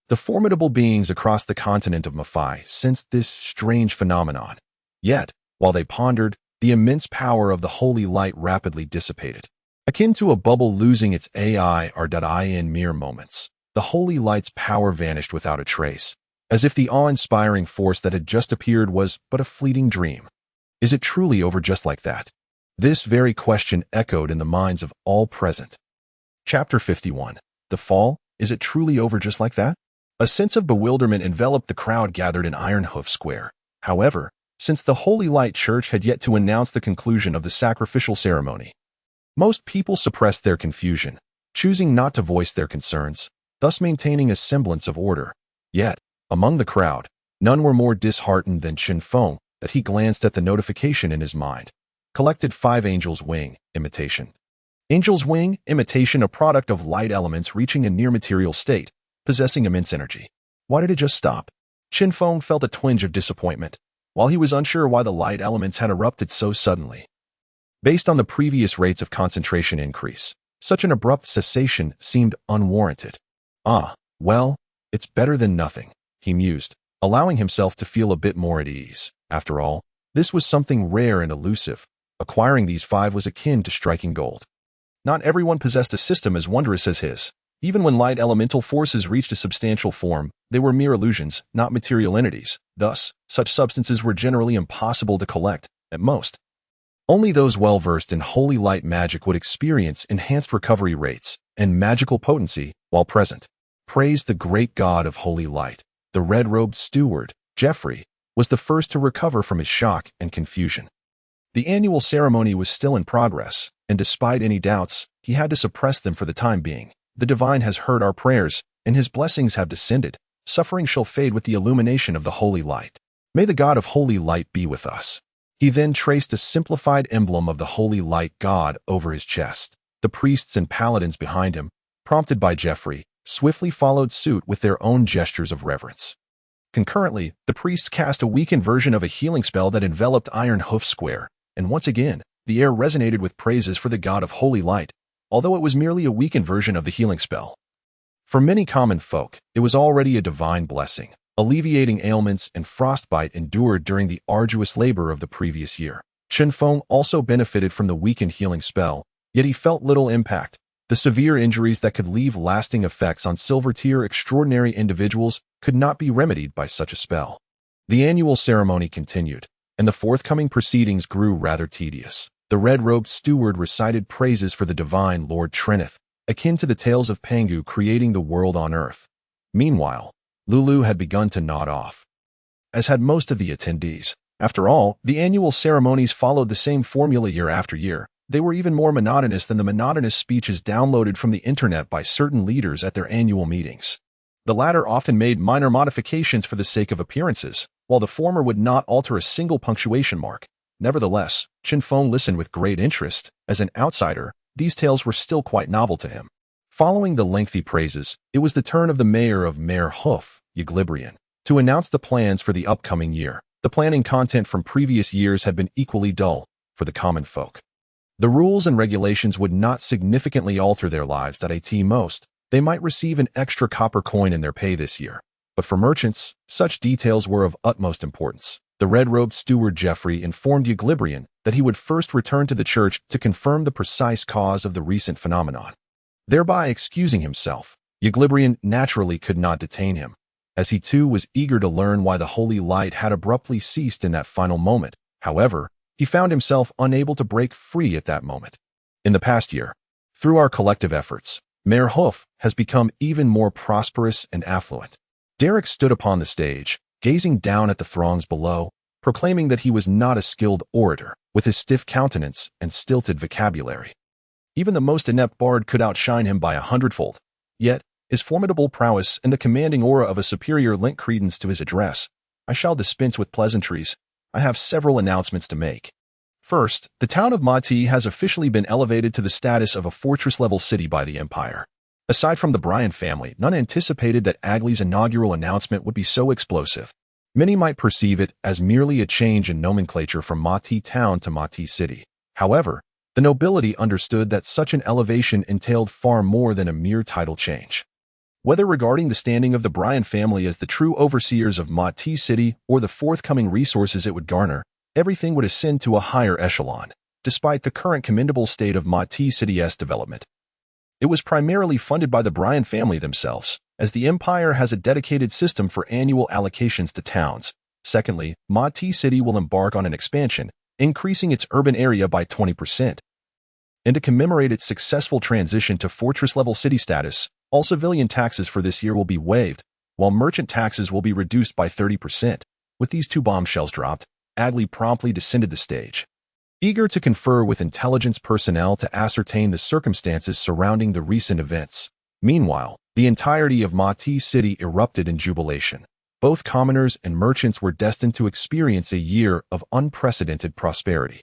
The formidable beings across the continent of Mafai sensed this strange phenomenon. Yet, while they pondered, the immense power of the holy light rapidly dissipated. Akin to a bubble losing its AI in mere moments, the holy light's power vanished without a trace, as if the awe-inspiring force that had just appeared was but a fleeting dream. Is it truly over just like that? This very question echoed in the minds of all present. Chapter 51. The Fall? Is it truly over just like that? A sense of bewilderment enveloped the crowd gathered in Iron Hoof Square. However, since the Holy Light Church had yet to announce the conclusion of the sacrificial ceremony, most people suppressed their confusion, choosing not to voice their concerns, thus maintaining a semblance of order. Yet, among the crowd, none were more disheartened than Chen Feng, that he glanced at the notification in his mind. Collected 5 Angel's Wing, imitation. Angel's Wing, imitation, a product of light elements reaching a near-material state, possessing immense energy. Why did it just stop? Chen Feng felt a twinge of disappointment, while he was unsure why the light elements had erupted so suddenly. Based on the previous rates of concentration increase, such an abrupt cessation seemed unwarranted. Well, it's better than nothing, he mused, allowing himself to feel a bit more at ease. After all, this was something rare and elusive. Acquiring these 5 was akin to striking gold. Not everyone possessed a system as wondrous as his. Even when light elemental forces reached a substantial form, they were mere illusions, not material entities. Thus, such substances were generally impossible to collect, at most. Only those well-versed in holy light magic would experience enhanced recovery rates and magical potency while present. Praise the great god of holy light. The red-robed steward, Jeffrey, was the first to recover from his shock and confusion. The annual ceremony was still in progress, and despite any doubts, he had to suppress them for the time being. The divine has heard our prayers, and his blessings have descended. Suffering shall fade with the illumination of the holy light. May the god of holy light be with us. He then traced a simplified emblem of the holy light god over his chest. The priests and paladins behind him, prompted by Jeffrey, swiftly followed suit with their own gestures of reverence. Concurrently, the priests cast a weakened version of a healing spell that enveloped Iron Hoof Square, and once again, the air resonated with praises for the god of holy light, although it was merely a weakened version of the healing spell. For many common folk, it was already a divine blessing, alleviating ailments and frostbite endured during the arduous labor of the previous year. Chen Feng also benefited from the weakened healing spell, yet he felt little impact. The severe injuries that could leave lasting effects on silver-tier extraordinary individuals could not be remedied by such a spell. The annual ceremony continued, and the forthcoming proceedings grew rather tedious. The red-robed steward recited praises for the divine Lord Treneth, akin to the tales of Pangu creating the world on earth. Meanwhile, Lulu had begun to nod off, as had most of the attendees. After all, the annual ceremonies followed the same formula year after year. They were even more monotonous than the monotonous speeches downloaded from the internet by certain leaders at their annual meetings. The latter often made minor modifications for the sake of appearances, while the former would not alter a single punctuation mark. Nevertheless, Chinfong listened with great interest. As an outsider, these tales were still quite novel to him. Following the lengthy praises, it was the turn of the mayor of Mare Hoof, Yuglibrian, to announce the plans for the upcoming year. The planning content from previous years had been equally dull for the common folk. The rules and regulations would not significantly alter their lives at most. They might receive an extra copper coin in their pay this year. But for merchants, such details were of utmost importance. The red-robed steward Geoffrey informed Yuglibrian that he would first return to the church to confirm the precise cause of the recent phenomenon, thereby excusing himself. Yuglibrian naturally could not detain him, as he too was eager to learn why the holy light had abruptly ceased in that final moment. However, he found himself unable to break free at that moment. In the past year, through our collective efforts, Mare Hoof has become even more prosperous and affluent. Derek stood upon the stage, gazing down at the throngs below, proclaiming that he was not a skilled orator, with his stiff countenance and stilted vocabulary. Even the most inept bard could outshine him by 100-fold. Yet, his formidable prowess and the commanding aura of a superior lent credence to his address. I shall dispense with pleasantries. I have several announcements to make. First, the town of Mati has officially been elevated to the status of a fortress-level city by the Empire. Aside from the Bryan family, none anticipated that Agley's inaugural announcement would be so explosive. Many might perceive it as merely a change in nomenclature from Mati Town to Mati City. However, the nobility understood that such an elevation entailed far more than a mere title change. Whether regarding the standing of the Bryan family as the true overseers of Mati City or the forthcoming resources it would garner, everything would ascend to a higher echelon. Despite the current commendable state of Mati City's development, it was primarily funded by the Bryan family themselves, as the Empire has a dedicated system for annual allocations to towns. Secondly, Mati City will embark on an expansion, increasing its urban area by 20%. And to commemorate its successful transition to fortress-level city status, all civilian taxes for this year will be waived, while merchant taxes will be reduced by 30%. With these two bombshells dropped, Agley promptly descended the stage, eager to confer with intelligence personnel to ascertain the circumstances surrounding the recent events. Meanwhile, the entirety of Mati City erupted in jubilation. Both commoners and merchants were destined to experience a year of unprecedented prosperity.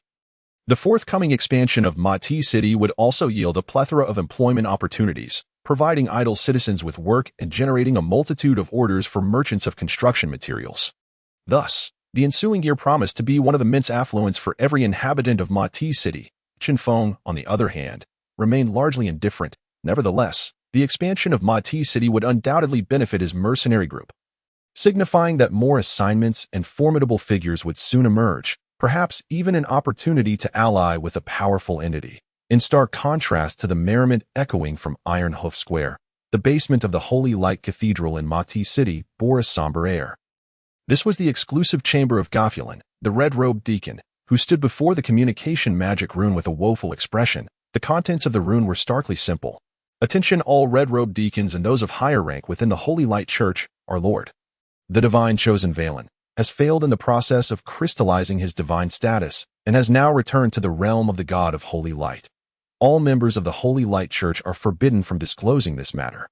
The forthcoming expansion of Mati City would also yield a plethora of employment opportunities, providing idle citizens with work and generating a multitude of orders for merchants of construction materials. Thus, the ensuing year promised to be one of immense affluence for every inhabitant of Mati City. Chinfong, on the other hand, remained largely indifferent. Nevertheless, the expansion of Mati City would undoubtedly benefit his mercenary group, signifying that more assignments and formidable figures would soon emerge, perhaps even an opportunity to ally with a powerful entity. In stark contrast to the merriment echoing from Iron Hoof Square, the basement of the Holy Light Cathedral in Mati City bore a somber air. This was the exclusive chamber of Gofulin, the red-robed deacon, who stood before the communication magic rune with a woeful expression. The contents of the rune were starkly simple. Attention all red-robed deacons and those of higher rank within the Holy Light Church, our Lord, the divine chosen Valen, has failed in the process of crystallizing his divine status and has now returned to the realm of the God of Holy Light. All members of the Holy Light Church are forbidden from disclosing this matter.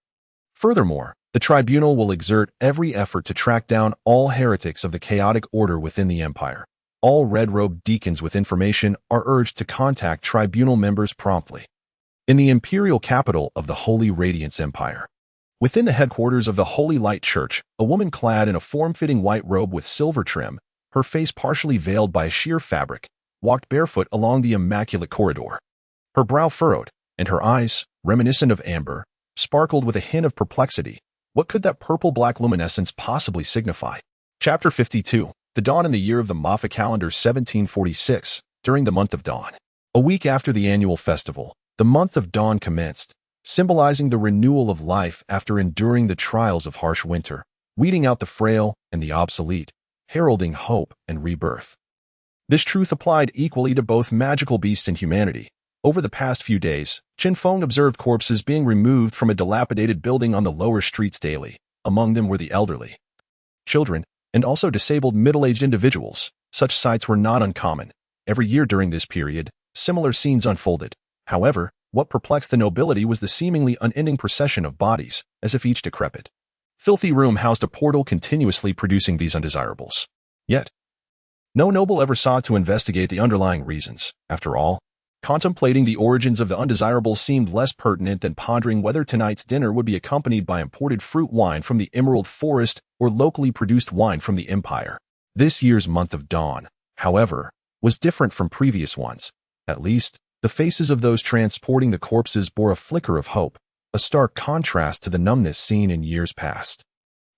Furthermore, the tribunal will exert every effort to track down all heretics of the chaotic order within the Empire. All red-robed deacons with information are urged to contact tribunal members promptly. In the imperial capital of the Holy Radiance Empire, within the headquarters of the Holy Light Church, a woman clad in a form-fitting white robe with silver trim, her face partially veiled by a sheer fabric, walked barefoot along the immaculate corridor. Her brow furrowed, and her eyes, reminiscent of amber, sparkled with a hint of perplexity. What could that purple-black luminescence possibly signify? Chapter 52. The Dawn in the year of the Mafa calendar 1746, during the month of Dawn. A week after the annual festival, the month of Dawn commenced, symbolizing the renewal of life after enduring the trials of harsh winter, weeding out the frail and the obsolete, heralding hope and rebirth. This truth applied equally to both magical beasts and humanity. Over the past few days, Chinfong observed corpses being removed from a dilapidated building on the lower streets daily. Among them were the elderly, children, and also disabled middle-aged individuals. Such sights were not uncommon. Every year during this period, similar scenes unfolded. However, what perplexed the nobility was the seemingly unending procession of bodies, as if each decrepit, filthy room housed a portal continuously producing these undesirables. Yet, no noble ever sought to investigate the underlying reasons. After all, contemplating the origins of the undesirables seemed less pertinent than pondering whether tonight's dinner would be accompanied by imported fruit wine from the Emerald Forest or locally produced wine from the Empire. This year's month of Dawn, however, was different from previous ones. At least, the faces of those transporting the corpses bore a flicker of hope, a stark contrast to the numbness seen in years past.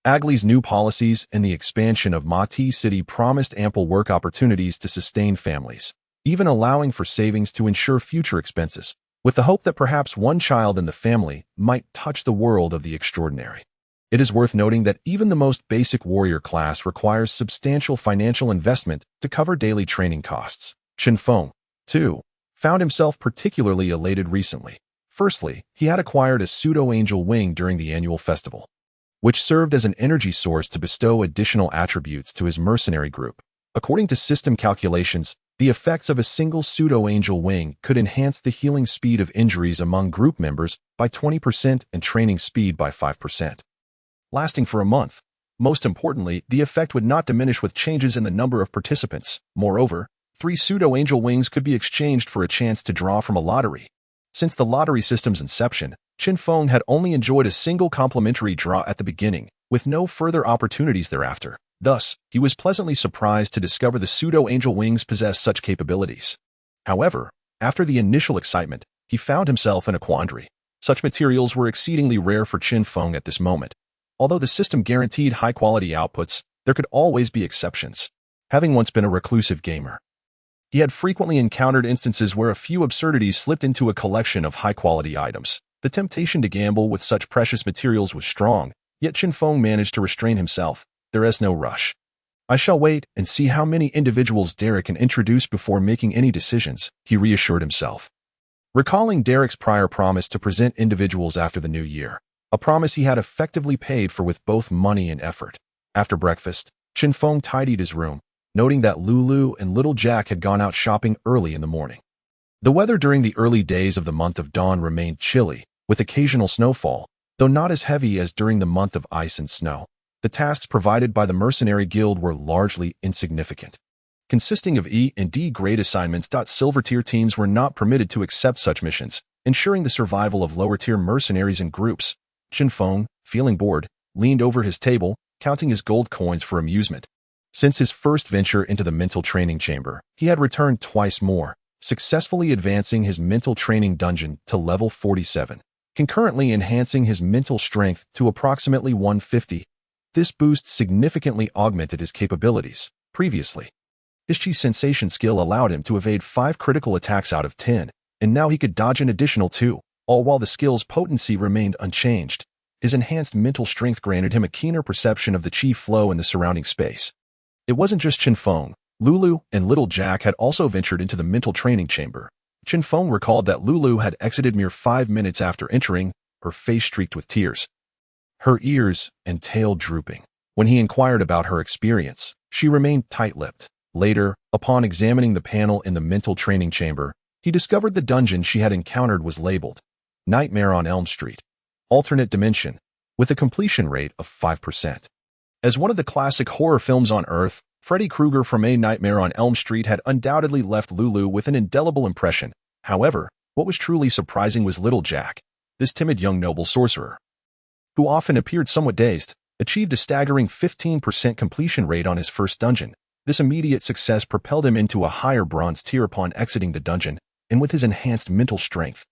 Agley's new policies and the expansion of Mati City promised ample work opportunities to sustain families, even allowing for savings to ensure future expenses, with the hope that perhaps one child in the family might touch the world of the extraordinary. It is worth noting that even the most basic warrior class requires substantial financial investment to cover daily training costs. Chen Feng, too, found himself particularly elated recently. Firstly, he had acquired a pseudo-angel wing during the annual festival, which served as an energy source to bestow additional attributes to his mercenary group. According to system calculations, the effects of a single pseudo-angel wing could enhance the healing speed of injuries among group members by 20% and training speed by 5%. Lasting for a month. Most importantly, the effect would not diminish with changes in the number of participants. Moreover, 3 pseudo-angel wings could be exchanged for a chance to draw from a lottery. Since the lottery system's inception, Chinfong had only enjoyed a single complimentary draw at the beginning, with no further opportunities thereafter. Thus, he was pleasantly surprised to discover the pseudo-angel wings possessed such capabilities. However, after the initial excitement, he found himself in a quandary. Such materials were exceedingly rare for Chinfong at this moment. Although the system guaranteed high-quality outputs, there could always be exceptions. Having once been a reclusive gamer, he had frequently encountered instances where a few absurdities slipped into a collection of high-quality items. The temptation to gamble with such precious materials was strong, yet Chinfong managed to restrain himself. There is no rush. I shall wait and see how many individuals Derek can introduce before making any decisions, he reassured himself. Recalling Derek's prior promise to present individuals after the new year, a promise he had effectively paid for with both money and effort. After breakfast, Chinfong tidied his room, noting that Lulu and little Jack had gone out shopping early in the morning. The weather during the early days of the month of Dawn remained chilly, with occasional snowfall, though not as heavy as during the month of ice and snow. The tasks provided by the Mercenary Guild were largely insignificant, consisting of E and D grade assignments. Silver-tier teams were not permitted to accept such missions, ensuring the survival of lower-tier mercenaries in groups. Chinfong, feeling bored, leaned over his table, counting his gold coins for amusement. Since his first venture into the mental training chamber, he had returned twice more, successfully advancing his mental training dungeon to level 47, concurrently enhancing his mental strength to approximately 150. This boost significantly augmented his capabilities. Previously, his chi sensation skill allowed him to evade 5 critical attacks out of 10, and now he could dodge an additional 2, all while the skill's potency remained unchanged. His enhanced mental strength granted him a keener perception of the chi flow in the surrounding space. It wasn't just Chinfong. Lulu and little Jack had also ventured into the mental training chamber. Chinfong recalled that Lulu had exited mere 5 minutes after entering, her face streaked with tears, her ears and tail drooping. When he inquired about her experience, she remained tight-lipped. Later, upon examining the panel in the mental training chamber, he discovered the dungeon she had encountered was labeled Nightmare on Elm Street, alternate dimension, with a completion rate of 5%. As one of the classic horror films on Earth, Freddy Krueger from A Nightmare on Elm Street had undoubtedly left Lulu with an indelible impression. However, what was truly surprising was little Jack, this timid young noble sorcerer, who often appeared somewhat dazed, achieved a staggering 15% completion rate on his first dungeon. This immediate success propelled him into a higher bronze tier upon exiting the dungeon, and with his enhanced mental strength,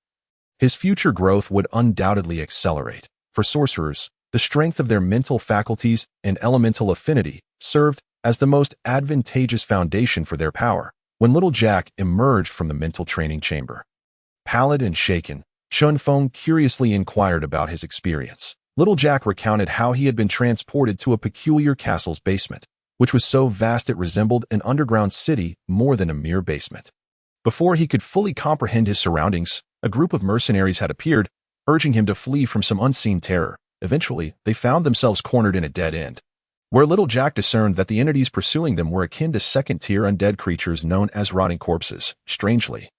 his future growth would undoubtedly accelerate. For sorcerers, The strength of their mental faculties and elemental affinity served as the most advantageous foundation for their power when little Jack emerged from the mental training chamber. Pallid and shaken, Chen Feng curiously inquired about his experience. Little Jack recounted how he had been transported to a peculiar castle's basement, which was so vast it resembled an underground city more than a mere basement. Before he could fully comprehend his surroundings, a group of mercenaries had appeared, urging him to flee from some unseen terror. Eventually, they found themselves cornered in a dead end, where little Jack discerned that the entities pursuing them were akin to second-tier undead creatures known as rotting corpses. Strangely,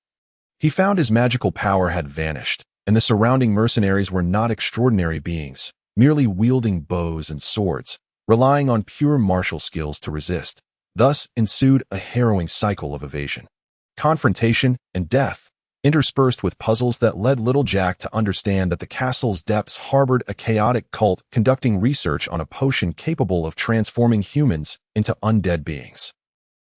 he found his magical power had vanished, and the surrounding mercenaries were not extraordinary beings, merely wielding bows and swords, relying on pure martial skills to resist. Thus ensued a harrowing cycle of evasion, confrontation, and death, interspersed with puzzles that led little Jack to understand that the castle's depths harbored a chaotic cult conducting research on a potion capable of transforming humans into undead beings.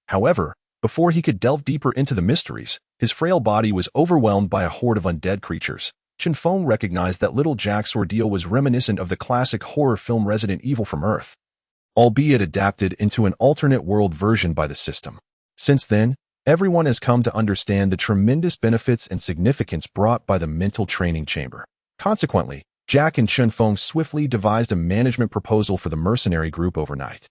However, before he could delve deeper into the mysteries, his frail body was overwhelmed by a horde of undead creatures. Chinfong recognized that little Jack's ordeal was reminiscent of the classic horror film Resident Evil from Earth, albeit adapted into an alternate world version by the system. Since then, everyone has come to understand the tremendous benefits and significance brought by the mental training chamber. Consequently, Jack and Chinfong swiftly devised a management proposal for the mercenary group overnight,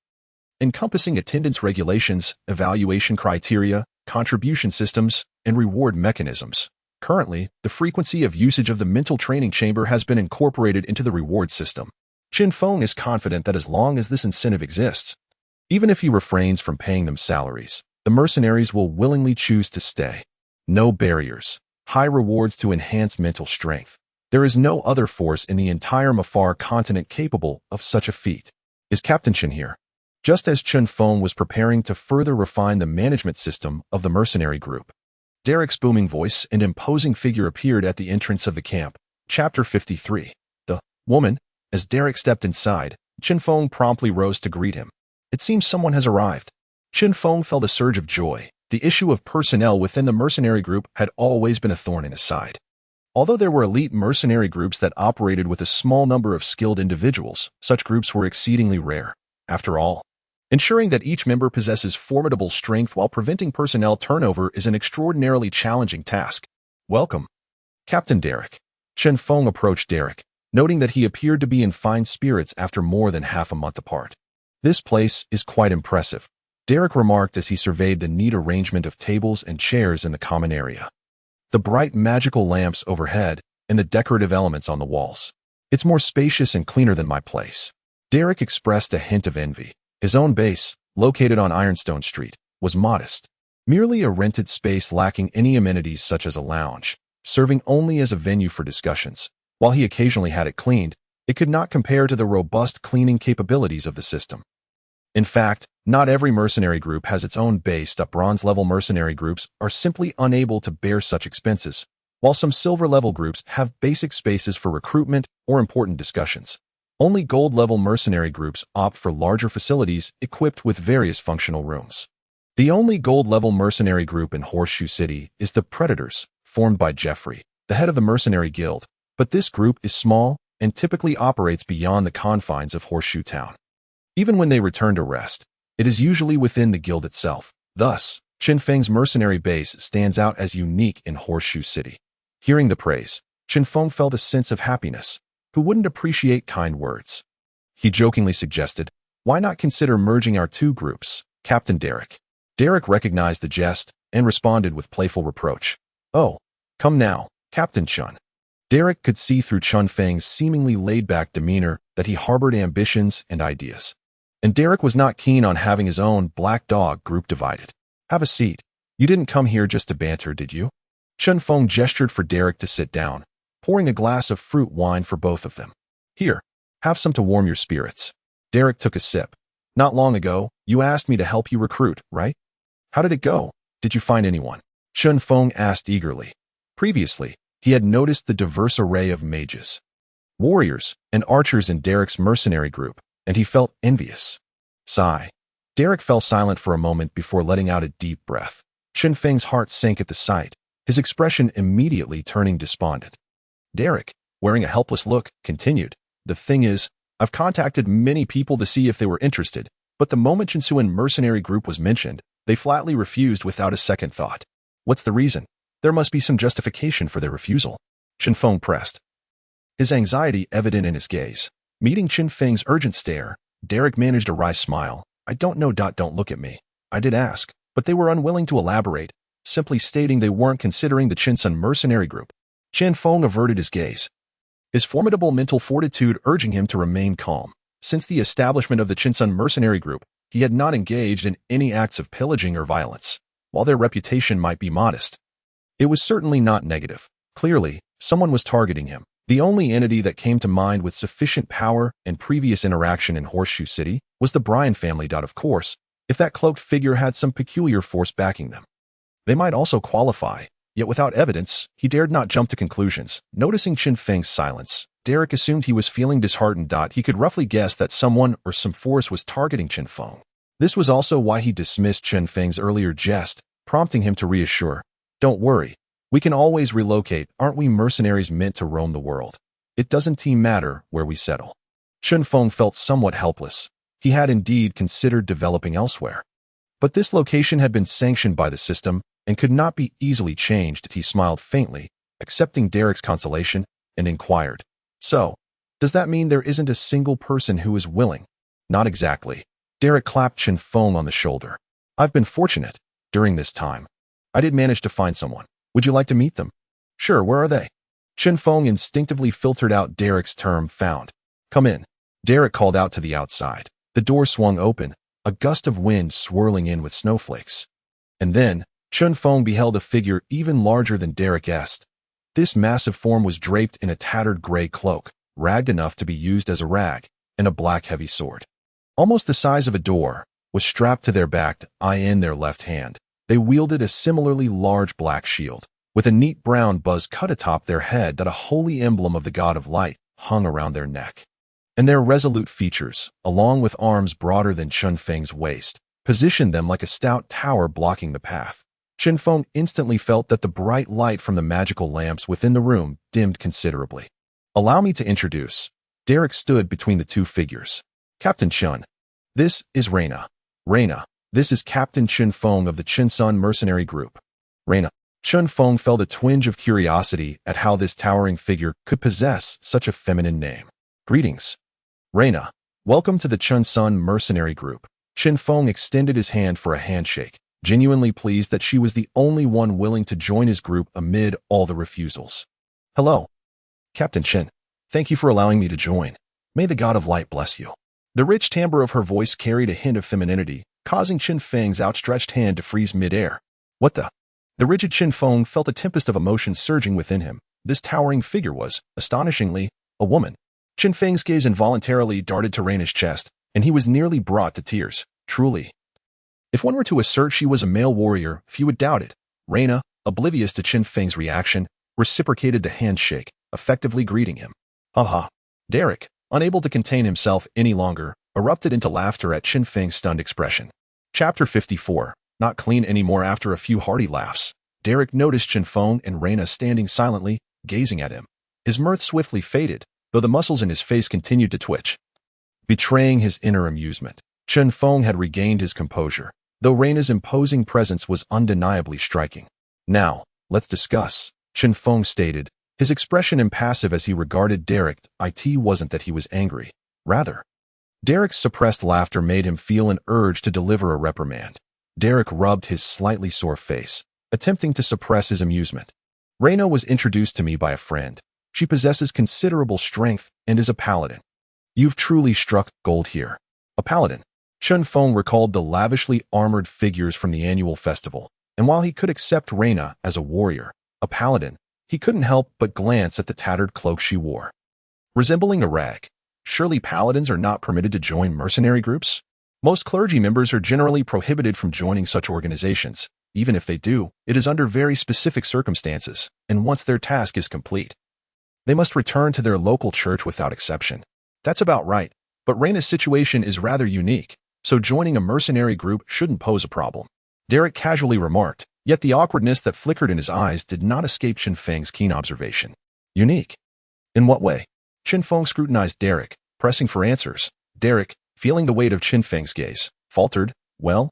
encompassing attendance regulations, evaluation criteria, contribution systems, and reward mechanisms. Currently, the frequency of usage of the mental training chamber has been incorporated into the reward system. Chen Feng is confident that as long as this incentive exists, even if he refrains from paying them salaries, the mercenaries will willingly choose to stay. No barriers, high rewards to enhance mental strength. There is no other force in the entire Mafar continent capable of such a feat. Is Captain Chen here? Just as Chen Feng was preparing to further refine the management system of the mercenary group, Derek's booming voice and imposing figure appeared at the entrance of the camp. Chapter 53. The woman. As Derek stepped inside, Chen Feng promptly rose to greet him. It seems someone has arrived. Chen Feng felt a surge of joy. The issue of personnel within the mercenary group had always been a thorn in his side. Although there were elite mercenary groups that operated with a small number of skilled individuals, such groups were exceedingly rare. After all, ensuring that each member possesses formidable strength while preventing personnel turnover is an extraordinarily challenging task. Welcome, Captain Derek. Chen Feng approached Derek, noting that he appeared to be in fine spirits after more than half a month apart. This place is quite impressive, Derek remarked as he surveyed the neat arrangement of tables and chairs in the common area, the bright magical lamps overhead, and the decorative elements on the walls. It's more spacious and cleaner than my place. Derek expressed a hint of envy. His own base, located on Ironstone Street, was modest, merely a rented space lacking any amenities such as a lounge, serving only as a venue for discussions. While he occasionally had it cleaned, it could not compare to the robust cleaning capabilities of the system. In fact, not every mercenary group has its own base. Bronze-level mercenary groups are simply unable to bear such expenses, while some silver-level groups have basic spaces for recruitment or important discussions. Only gold-level mercenary groups opt for larger facilities equipped with various functional rooms. The only gold-level mercenary group in Horseshoe City is the Predators, formed by Jeffrey, the head of the mercenary guild, but this group is small and typically operates beyond the confines of Horseshoe Town. Even when they return to rest, it is usually within the guild itself. Thus, Chen Feng's mercenary base stands out as unique in Horseshoe City. Hearing the praise, Chen Feng felt a sense of happiness. Who wouldn't appreciate kind words? He jokingly suggested, why not consider merging our two groups, Captain Derek? Derek recognized the jest and responded with playful reproach. Oh, come now, Captain Chen. Derek could see through Chen Feng's seemingly laid-back demeanor that he harbored ambitions and ideas. And Derek was not keen on having his own black dog group divided. Have a seat. You didn't come here just to banter, did you? Chen Feng gestured for Derek to sit down, pouring a glass of fruit wine for both of them. Here, have some to warm your spirits. Derek took a sip. Not long ago, you asked me to help you recruit, right? How did it go? Did you find anyone? Chen Feng asked eagerly. Previously, he had noticed the diverse array of mages, warriors, and archers in Derek's mercenary group, and he felt envious. Sigh. Derek fell silent for a moment before letting out a deep breath. Chen Feng's heart sank at the sight, his expression immediately turning despondent. Derek, wearing a helpless look, continued, the thing is, I've contacted many people to see if they were interested, but the moment Chinsuan mercenary group was mentioned, they flatly refused without a second thought. What's the reason? There must be some justification for their refusal. Chen Feng pressed, his anxiety evident in his gaze. Meeting Chen Feng's urgent stare, Derek managed a wry smile. I don't know. Don't look at me. I did ask, but they were unwilling to elaborate, simply stating they weren't considering the Chinsun mercenary group. Chen Feng averted his gaze, his formidable mental fortitude urging him to remain calm. Since the establishment of the Chinsun mercenary group, he had not engaged in any acts of pillaging or violence. While their reputation might be modest, it was certainly not negative. Clearly, someone was targeting him. The only entity that came to mind with sufficient power and previous interaction in Horseshoe City was the Bryan family. Of course, if that cloaked figure had some peculiar force backing them, they might also qualify. Yet without evidence, he dared not jump to conclusions. Noticing Chen Feng's silence, Derek assumed he was feeling disheartened. He could roughly guess that someone or some force was targeting Chen Feng. This was also why he dismissed Chen Feng's earlier jest, prompting him to reassure, "Don't worry. We can always relocate. Aren't we mercenaries meant to roam the world? It doesn't matter where we settle." Chen Feng felt somewhat helpless. He had indeed considered developing elsewhere, but this location had been sanctioned by the system and could not be easily changed. He smiled faintly, accepting Derek's consolation, and inquired, "So, does that mean there isn't a single person who is willing?" "Not exactly." Derek clapped Chen Feng on the shoulder. "I've been fortunate. During this time, I did manage to find someone. Would you like to meet them?" "Sure, where are they?" Chen Feng instinctively filtered out Derek's term found. "Come in." Derek called out to the outside. The door swung open, a gust of wind swirling in with snowflakes. And then, Chen Feng beheld a figure even larger than Derek guessed. This massive form was draped in a tattered gray cloak, ragged enough to be used as a rag, and a black heavy sword, almost the size of a door, was strapped to their back, in their left hand. They wielded a similarly large black shield, with a neat brown buzz cut atop their head that a holy emblem of the god of light hung around their neck. And their resolute features, along with arms broader than Chen Feng's waist, positioned them like a stout tower blocking the path. Chen Feng instantly felt that the bright light from the magical lamps within the room dimmed considerably. "Allow me to introduce." Derek stood between the two figures. "Captain Chen. This is Reina. Reina, this is Captain Chen Feng of the Chinsun mercenary group." Reina. Chen Feng felt a twinge of curiosity at how this towering figure could possess such a feminine name. "Greetings. Reina, welcome to the Chinsun mercenary group." Chen Feng extended his hand for a handshake, genuinely pleased that she was the only one willing to join his group amid all the refusals. "Hello, Captain Chen. Thank you for allowing me to join. May the god of light bless you." The rich timbre of her voice carried a hint of femininity, causing Chen Feng's outstretched hand to freeze mid-air. "What the?" The rigid Chen Feng felt a tempest of emotion surging within him. This towering figure was, astonishingly, a woman. Chen Feng's gaze involuntarily darted to Reina's chest, and he was nearly brought to tears. Truly, if one were to assert she was a male warrior, few would doubt it. Reina, oblivious to Chen Feng's reaction, reciprocated the handshake, effectively greeting him. "Ha." Derek, unable to contain himself any longer, erupted into laughter at Chen Feng's stunned expression. Chapter 54. Not clean anymore. After a few hearty laughs, Derek noticed Chen Feng and Reina standing silently, gazing at him. His mirth swiftly faded, though the muscles in his face continued to twitch, betraying his inner amusement. Chen Feng had regained his composure, though Reina's imposing presence was undeniably striking. "Now, let's discuss," Chen Feng stated, his expression impassive as he regarded Derek. It wasn't that he was angry. Rather, Derek's suppressed laughter made him feel an urge to deliver a reprimand. Derek rubbed his slightly sore face, attempting to suppress his amusement. "Reina was introduced to me by a friend. She possesses considerable strength and is a paladin." "You've truly struck gold here. A paladin." Chen Feng recalled the lavishly armored figures from the annual festival, and while he could accept Reina as a warrior, a paladin, he couldn't help but glance at the tattered cloak she wore, resembling a rag. Surely paladins are not permitted to join mercenary groups? Most clergy members are generally prohibited from joining such organizations. Even if they do, it is under very specific circumstances, and once their task is complete, they must return to their local church without exception. That's about right, but Reina's situation is rather unique, so joining a mercenary group shouldn't pose a problem, Derek casually remarked, yet the awkwardness that flickered in his eyes did not escape Chen Feng's keen observation. "Unique? In what way?" Chen Feng scrutinized Derek, pressing for answers. Derek, feeling the weight of Chen Feng's gaze, faltered, "Well,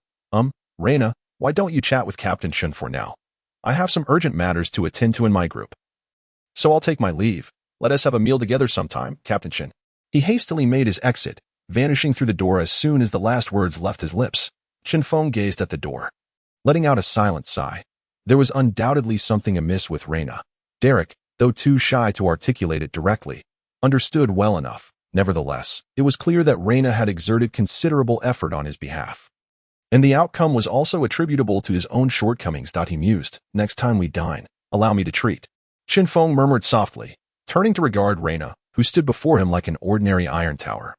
Reina, why don't you chat with Captain Chen for now? I have some urgent matters to attend to in my group. So I'll take my leave. Let us have a meal together sometime, Captain Chen." He hastily made his exit, vanishing through the door as soon as the last words left his lips. Chinfong gazed at the door, letting out a silent sigh. There was undoubtedly something amiss with Reina. Derek, though too shy to articulate it directly, understood well enough. Nevertheless, it was clear that Reina had exerted considerable effort on his behalf. And the outcome was also attributable to his own shortcomings. He mused. "Next time we dine, allow me to treat." Chinfong murmured softly, turning to regard Reina, who stood before him like an ordinary iron tower.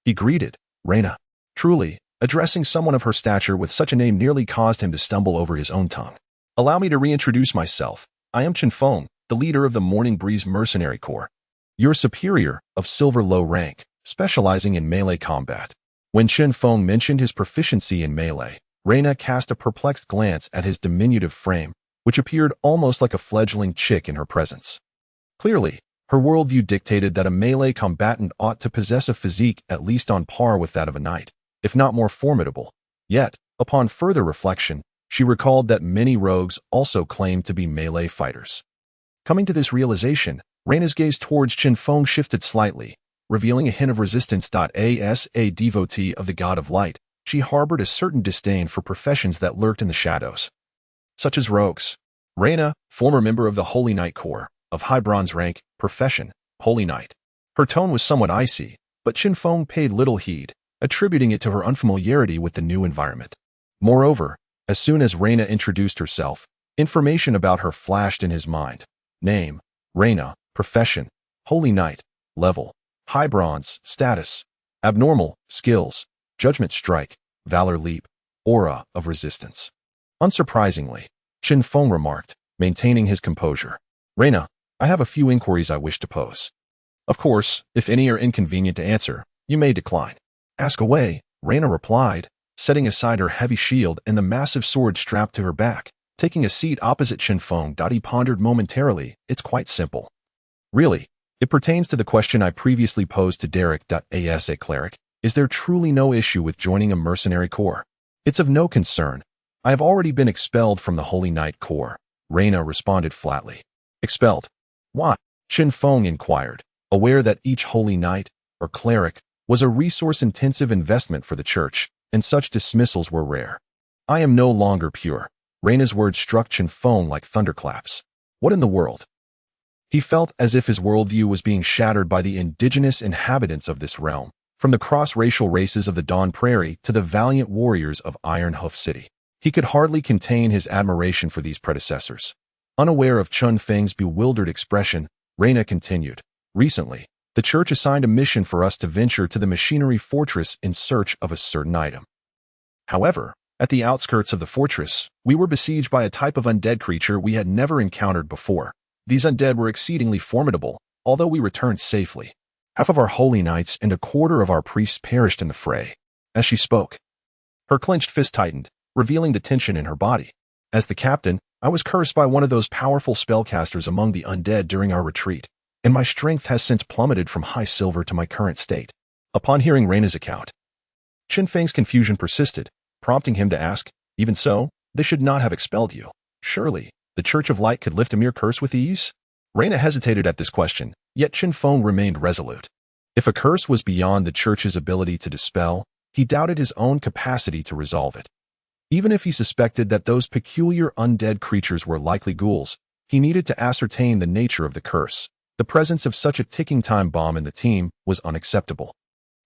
He greeted, "Reina." Truly, addressing someone of her stature with such a name nearly caused him to stumble over his own tongue. "Allow me to reintroduce myself. I am Chen Feng, the leader of the Morning Breeze Mercenary Corps. Your superior, of silver low rank, specializing in melee combat." When Chen Feng mentioned his proficiency in melee, Reina cast a perplexed glance at his diminutive frame, which appeared almost like a fledgling chick in her presence. Clearly, her worldview dictated that a melee combatant ought to possess a physique at least on par with that of a knight, if not more formidable. Yet, upon further reflection, she recalled that many rogues also claimed to be melee fighters. Coming to this realization, Reina's gaze towards Chen Feng shifted slightly, revealing a hint of resistance. As a devotee of the god of light, she harbored a certain disdain for professions that lurked in the shadows, such as rogues. Reina, former member of the Holy Knight Corps, of high bronze rank, profession, Holy Knight. Her tone was somewhat icy, but Chen Feng paid little heed, attributing it to her unfamiliarity with the new environment. Moreover, as soon as Reina introduced herself, information about her flashed in his mind. Name, Reina, profession, Holy Knight, level, high bronze, status, abnormal, skills, judgment strike, valor leap, aura of resistance. Unsurprisingly, Chen Feng remarked, maintaining his composure. "Reina, I have a few inquiries I wish to pose. Of course, if any are inconvenient to answer, you may decline." "Ask away," Reina replied, setting aside her heavy shield and the massive sword strapped to her back. Taking a seat opposite Chen Feng, he pondered momentarily. "It's quite simple. Really, it pertains to the question I previously posed to Derek. As a cleric, is there truly no issue with joining a mercenary corps?" "It's of no concern. I have already been expelled from the Holy Knight Corps," Reina responded flatly. "Expelled? Why?" Chen Feng inquired, aware that each Holy Knight, or cleric, was a resource-intensive investment for the church, and such dismissals were rare. "I am no longer pure." Reina's words struck Chen Feng like thunderclaps. What in the world? He felt as if his worldview was being shattered by the indigenous inhabitants of this realm, from the cross-racial races of the Dawn Prairie to the valiant warriors of Iron Hoof City. He could hardly contain his admiration for these predecessors. Unaware of Chen Feng's bewildered expression, Reina continued, "Recently, the church assigned a mission for us to venture to the machinery fortress in search of a certain item. However, at the outskirts of the fortress, we were besieged by a type of undead creature we had never encountered before. These undead were exceedingly formidable, although we returned safely. Half of our holy knights and a quarter of our priests perished in the fray." As she spoke, her clenched fist tightened, revealing the tension in her body. "As the captain, I was cursed by one of those powerful spellcasters among the undead during our retreat, and my strength has since plummeted from high silver to my current state." Upon hearing Reina's account, Chen Feng's confusion persisted, prompting him to ask, "Even so, they should not have expelled you. Surely, the Church of Light could lift a mere curse with ease?" Reina hesitated at this question, yet Chen Feng remained resolute. If a curse was beyond the Church's ability to dispel, he doubted his own capacity to resolve it. Even if he suspected that those peculiar undead creatures were likely ghouls, he needed to ascertain the nature of the curse. The presence of such a ticking time bomb in the team was unacceptable.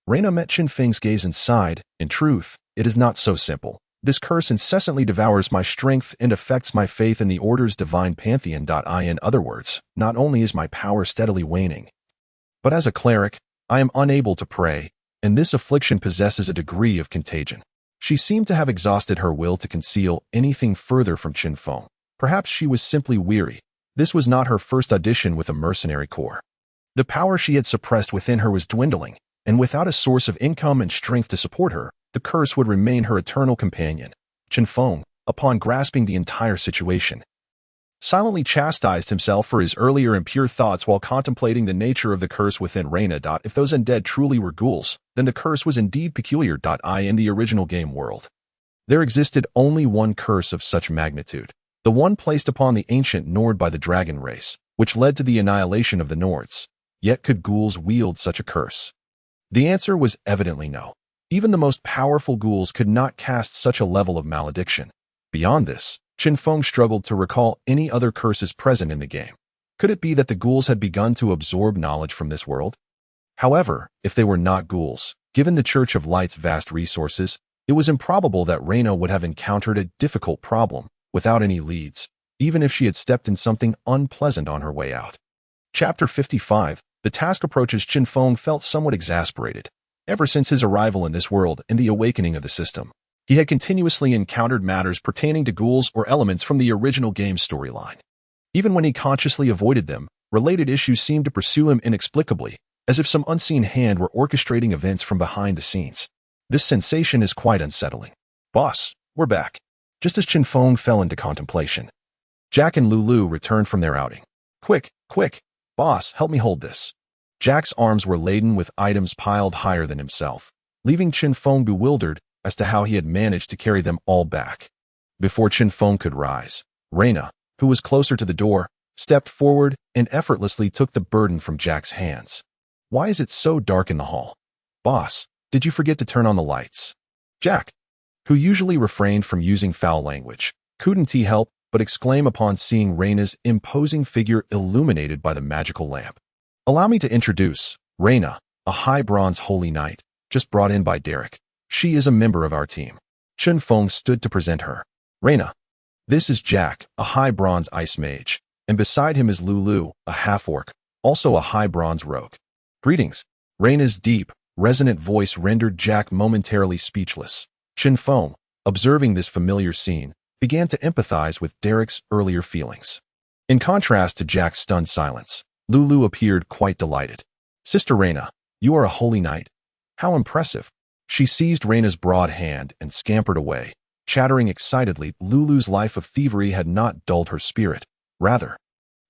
Reina met Chen Feng's gaze and sighed. "In truth, it is not so simple. This curse incessantly devours my strength and affects my faith in the Order's divine pantheon. In other words, not only is my power steadily waning, but as a cleric, I am unable to pray, and this affliction possesses a degree of contagion." She seemed to have exhausted her will to conceal anything further from Chen Feng. Perhaps she was simply weary. This was not her first audition with a mercenary corps. The power she had suppressed within her was dwindling, and without a source of income and strength to support her, the curse would remain her eternal companion. Chen Feng, upon grasping the entire situation, silently chastised himself for his earlier impure thoughts while contemplating the nature of the curse within Reina. If those undead truly were ghouls, then the curse was indeed peculiar. In the original game world, there existed only one curse of such magnitude, the one placed upon the ancient Nord by the dragon race, which led to the annihilation of the Nords. Yet could ghouls wield such a curse? The answer was evidently no. Even the most powerful ghouls could not cast such a level of malediction. Beyond this, Chinfong struggled to recall any other curses present in the game. Could it be that the ghouls had begun to absorb knowledge from this world? However, if they were not ghouls, given the Church of Light's vast resources, it was improbable that Reina would have encountered a difficult problem without any leads, even if she had stepped in something unpleasant on her way out. Chapter 55. The task approaches. Chinfong felt somewhat exasperated. Ever since his arrival in this world and the awakening of the system, he had continuously encountered matters pertaining to ghouls or elements from the original game's storyline. Even when he consciously avoided them, related issues seemed to pursue him inexplicably, as if some unseen hand were orchestrating events from behind the scenes. This sensation is quite unsettling. Boss, we're back. Just as Chinfong fell into contemplation, Jack and Lulu returned from their outing. Quick, quick, boss, help me hold this. Jack's arms were laden with items piled higher than himself, leaving Chinfong bewildered as to how he had managed to carry them all back. Before Chinfong could rise, Reina, who was closer to the door, stepped forward and effortlessly took the burden from Jack's hands. Why is it so dark in the hall? Boss, did you forget to turn on the lights? Jack, who usually refrained from using foul language, couldn't he help but exclaim upon seeing Reina's imposing figure illuminated by the magical lamp. Allow me to introduce Reina, a high bronze holy knight, just brought in by Derek. She is a member of our team. Chen Feng stood to present her. Reina. This is Jack, a high bronze ice mage, and beside him is Lulu, a half-orc, also a high bronze rogue. Greetings. Reina's deep, resonant voice rendered Jack momentarily speechless. Chen Feng, observing this familiar scene, began to empathize with Derek's earlier feelings. In contrast to Jack's stunned silence, Lulu appeared quite delighted. Sister Reina, you are a holy knight. How impressive. She seized Reina's broad hand and scampered away, chattering excitedly. Lulu's life of thievery had not dulled her spirit. Rather,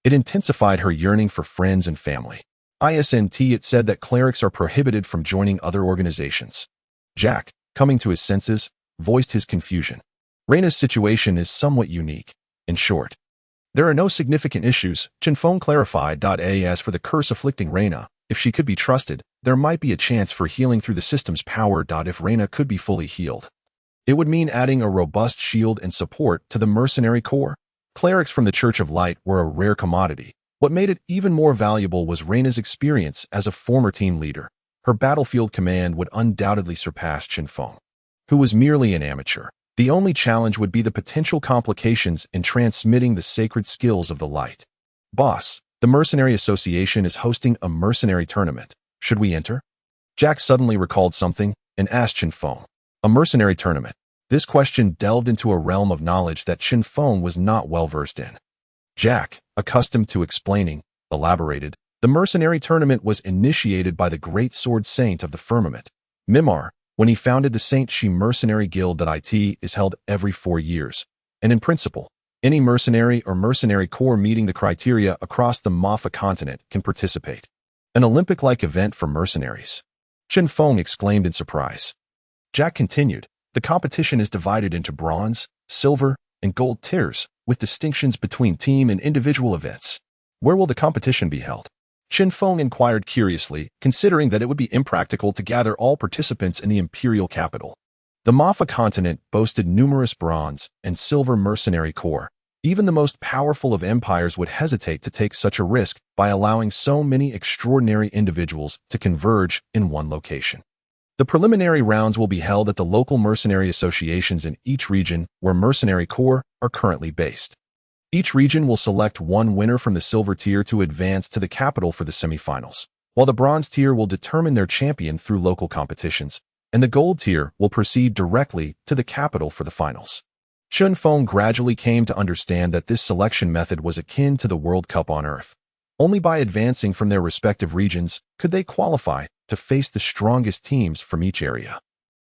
it intensified her yearning for friends and family. It said that clerics are prohibited from joining other organizations. Jack, coming to his senses, voiced his confusion. Reina's situation is somewhat unique. In short, there are no significant issues, Chinfong clarified. As for the curse afflicting Reina, if she could be trusted, there might be a chance for healing through the system's power. If Reina could be fully healed, it would mean adding a robust shield and support to the mercenary corps. Clerics from the Church of Light were a rare commodity. What made it even more valuable was Reina's experience as a former team leader. Her battlefield command would undoubtedly surpass Chinfong, who was merely an amateur. The only challenge would be the potential complications in transmitting the sacred skills of the light. Boss, the Mercenary Association is hosting a mercenary tournament. Should we enter? Jack suddenly recalled something and asked Chinfong. A mercenary tournament. This question delved into a realm of knowledge that Chinfong was not well versed in. Jack, accustomed to explaining, elaborated. The mercenary tournament was initiated by the great sword saint of the firmament, Mimar, when he founded the Saint Shi Mercenary Guild. It is held every 4 years, and in principle, any mercenary or mercenary corps meeting the criteria across the Mafa continent can participate. An Olympic-like event for mercenaries. Chen Feng exclaimed in surprise. Jack continued, the competition is divided into bronze, silver, and gold tiers, with distinctions between team and individual events. Where will the competition be held? Chen Feng inquired curiously, considering that it would be impractical to gather all participants in the imperial capital. The Mafa continent boasted numerous bronze and silver mercenary corps. Even the most powerful of empires would hesitate to take such a risk by allowing so many extraordinary individuals to converge in one location. The preliminary rounds will be held at the local mercenary associations in each region where mercenary corps are currently based. Each region will select one winner from the silver tier to advance to the capital for the semifinals, while the bronze tier will determine their champion through local competitions, and the gold tier will proceed directly to the capital for the finals. Chen Feng gradually came to understand that this selection method was akin to the World Cup on Earth. Only by advancing from their respective regions could they qualify to face the strongest teams from each area.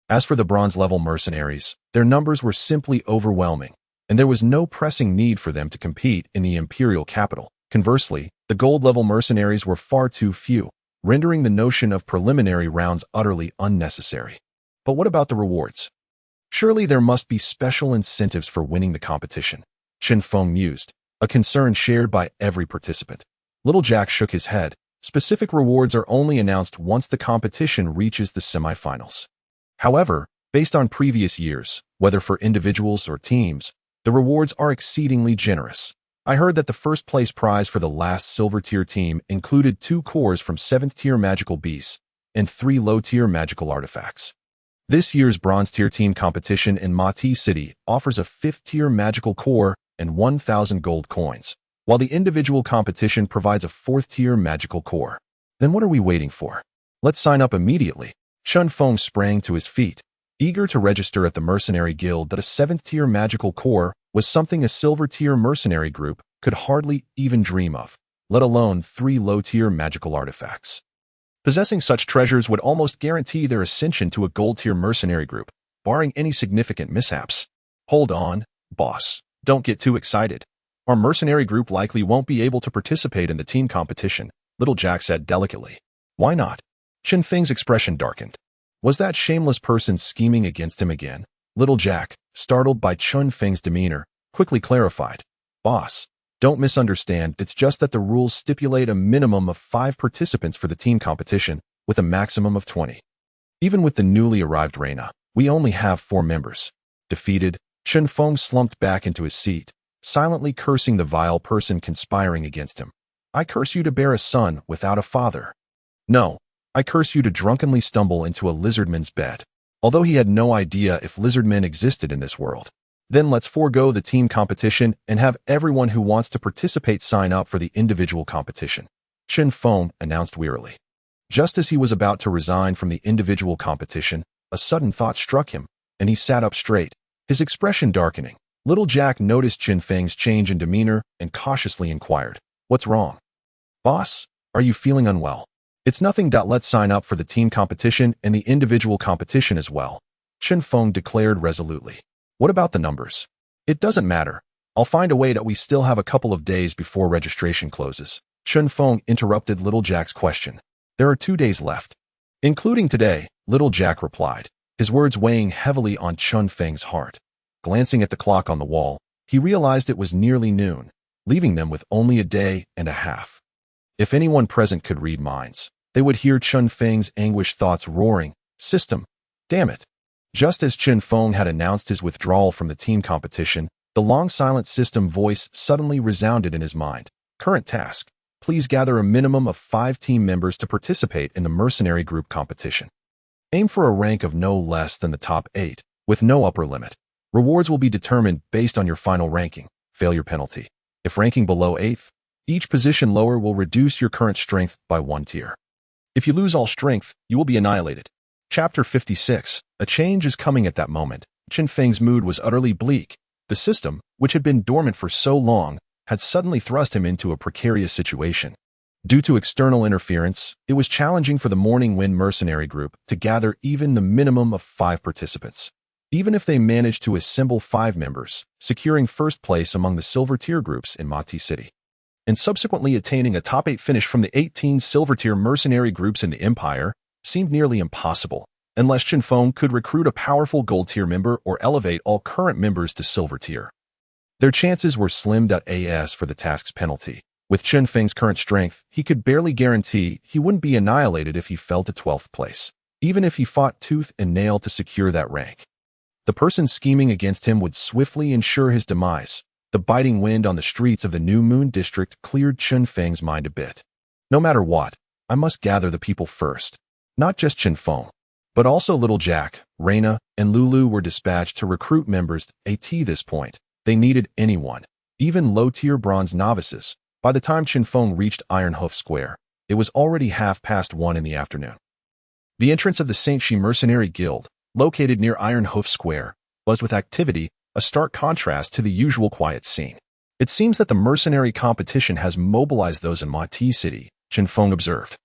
As for the bronze-level mercenaries, their numbers were simply overwhelming, and there was no pressing need for them to compete in the imperial capital. Conversely, the gold-level mercenaries were far too few, rendering the notion of preliminary rounds utterly unnecessary. But what about the rewards? Surely there must be special incentives for winning the competition, Chen Feng mused, a concern shared by every participant. Little Jack shook his head. Specific rewards are only announced once the competition reaches the semifinals. However, based on previous years, whether for individuals or teams, the rewards are exceedingly generous. I heard that the first-place prize for the last silver-tier team included 2 cores from 7th-tier magical beasts and 3 low-tier magical artifacts. This year's bronze-tier team competition in Mightiest City offers a 5th-tier magical core and 1,000 gold coins, while the individual competition provides a 4th-tier magical core. Then what are we waiting for? Let's sign up immediately. Chen Feng sprang to his feet, eager to register at the Mercenary Guild. That a 7th-tier magical core was something a silver-tier mercenary group could hardly even dream of, let alone 3 low-tier magical artifacts. Possessing such treasures would almost guarantee their ascension to a gold-tier mercenary group, barring any significant mishaps. Hold on, boss. Don't get too excited. Our mercenary group likely won't be able to participate in the team competition, Little Jack said delicately. Why not? Chen Feng's expression darkened. Was that shameless person scheming against him again? Little Jack, startled by Chen Feng's demeanor, quickly clarified. Boss, don't misunderstand, it's just that the rules stipulate a minimum of 5 participants for the team competition, with a maximum of 20. Even with the newly arrived Reina, we only have 4 members. Defeated, Chen Feng slumped back into his seat, silently cursing the vile person conspiring against him. I curse you to bear a son without a father. No, I curse you to drunkenly stumble into a lizardman's bed. Although he had no idea if lizardmen existed in this world. Then let's forego the team competition and have everyone who wants to participate sign up for the individual competition, Chen Feng announced wearily. Just as he was about to resign from the individual competition, a sudden thought struck him, and he sat up straight, his expression darkening. Little Jack noticed Chen Feng's change in demeanor and cautiously inquired, What's wrong? Boss, are you feeling unwell? It's nothing. Let's sign up for the team competition and the individual competition as well, Chen Feng declared resolutely. What about the numbers? It doesn't matter. I'll find a way. We still have a couple of days before registration closes. Chen Feng interrupted Little Jack's question. There are 2 days left. Including today, Little Jack replied, his words weighing heavily on Chen Feng's heart. Glancing at the clock on the wall, he realized it was nearly noon, leaving them with only a day and a half. If anyone present could read minds, they would hear Chen Feng's anguished thoughts roaring, System, damn it. Just as Chen Feng had announced his withdrawal from the team competition, the long-silent system voice suddenly resounded in his mind. Current task, please gather a minimum of 5 team members to participate in the mercenary group competition. Aim for a rank of no less than the top 8, with no upper limit. Rewards will be determined based on your final ranking, failure penalty. If ranking below 8th, each position lower will reduce your current strength by 1 tier. If you lose all strength, you will be annihilated. Chapter 56. A change is coming. At that moment, Chen Feng's mood was utterly bleak. The system, which had been dormant for so long, had suddenly thrust him into a precarious situation. Due to external interference, it was challenging for the Morning Wind mercenary group to gather even the minimum of 5 participants. Even if they managed to assemble 5 members, securing first place among the silver-tier groups in Mightiest City, and subsequently attaining a top 8 finish from the 18 silver-tier mercenary groups in the Empire, seemed nearly impossible, unless Chen Feng could recruit a powerful gold-tier member or elevate all current members to silver-tier. Their chances were slim. As for the task's penalty, with Chen Feng's current strength, he could barely guarantee he wouldn't be annihilated if he fell to 12th place, even if he fought tooth and nail to secure that rank. The person scheming against him would swiftly ensure his demise. The biting wind on the streets of the New Moon District cleared Chen Feng's mind a bit. No matter what, I must gather the people first. Not just Chen Feng, but also Little Jack, Reina, and Lulu were dispatched to recruit members. At this point, they needed anyone, even low-tier bronze novices. By the time Chen Feng reached Ironhoof Square, it was already 1:30 in the afternoon. The entrance of the St. Shi Mercenary Guild, located near Ironhoof Square, buzzed with activity, a stark contrast to the usual quiet scene. It seems that the mercenary competition has mobilized those in Mightiest City, Chen Feng observed.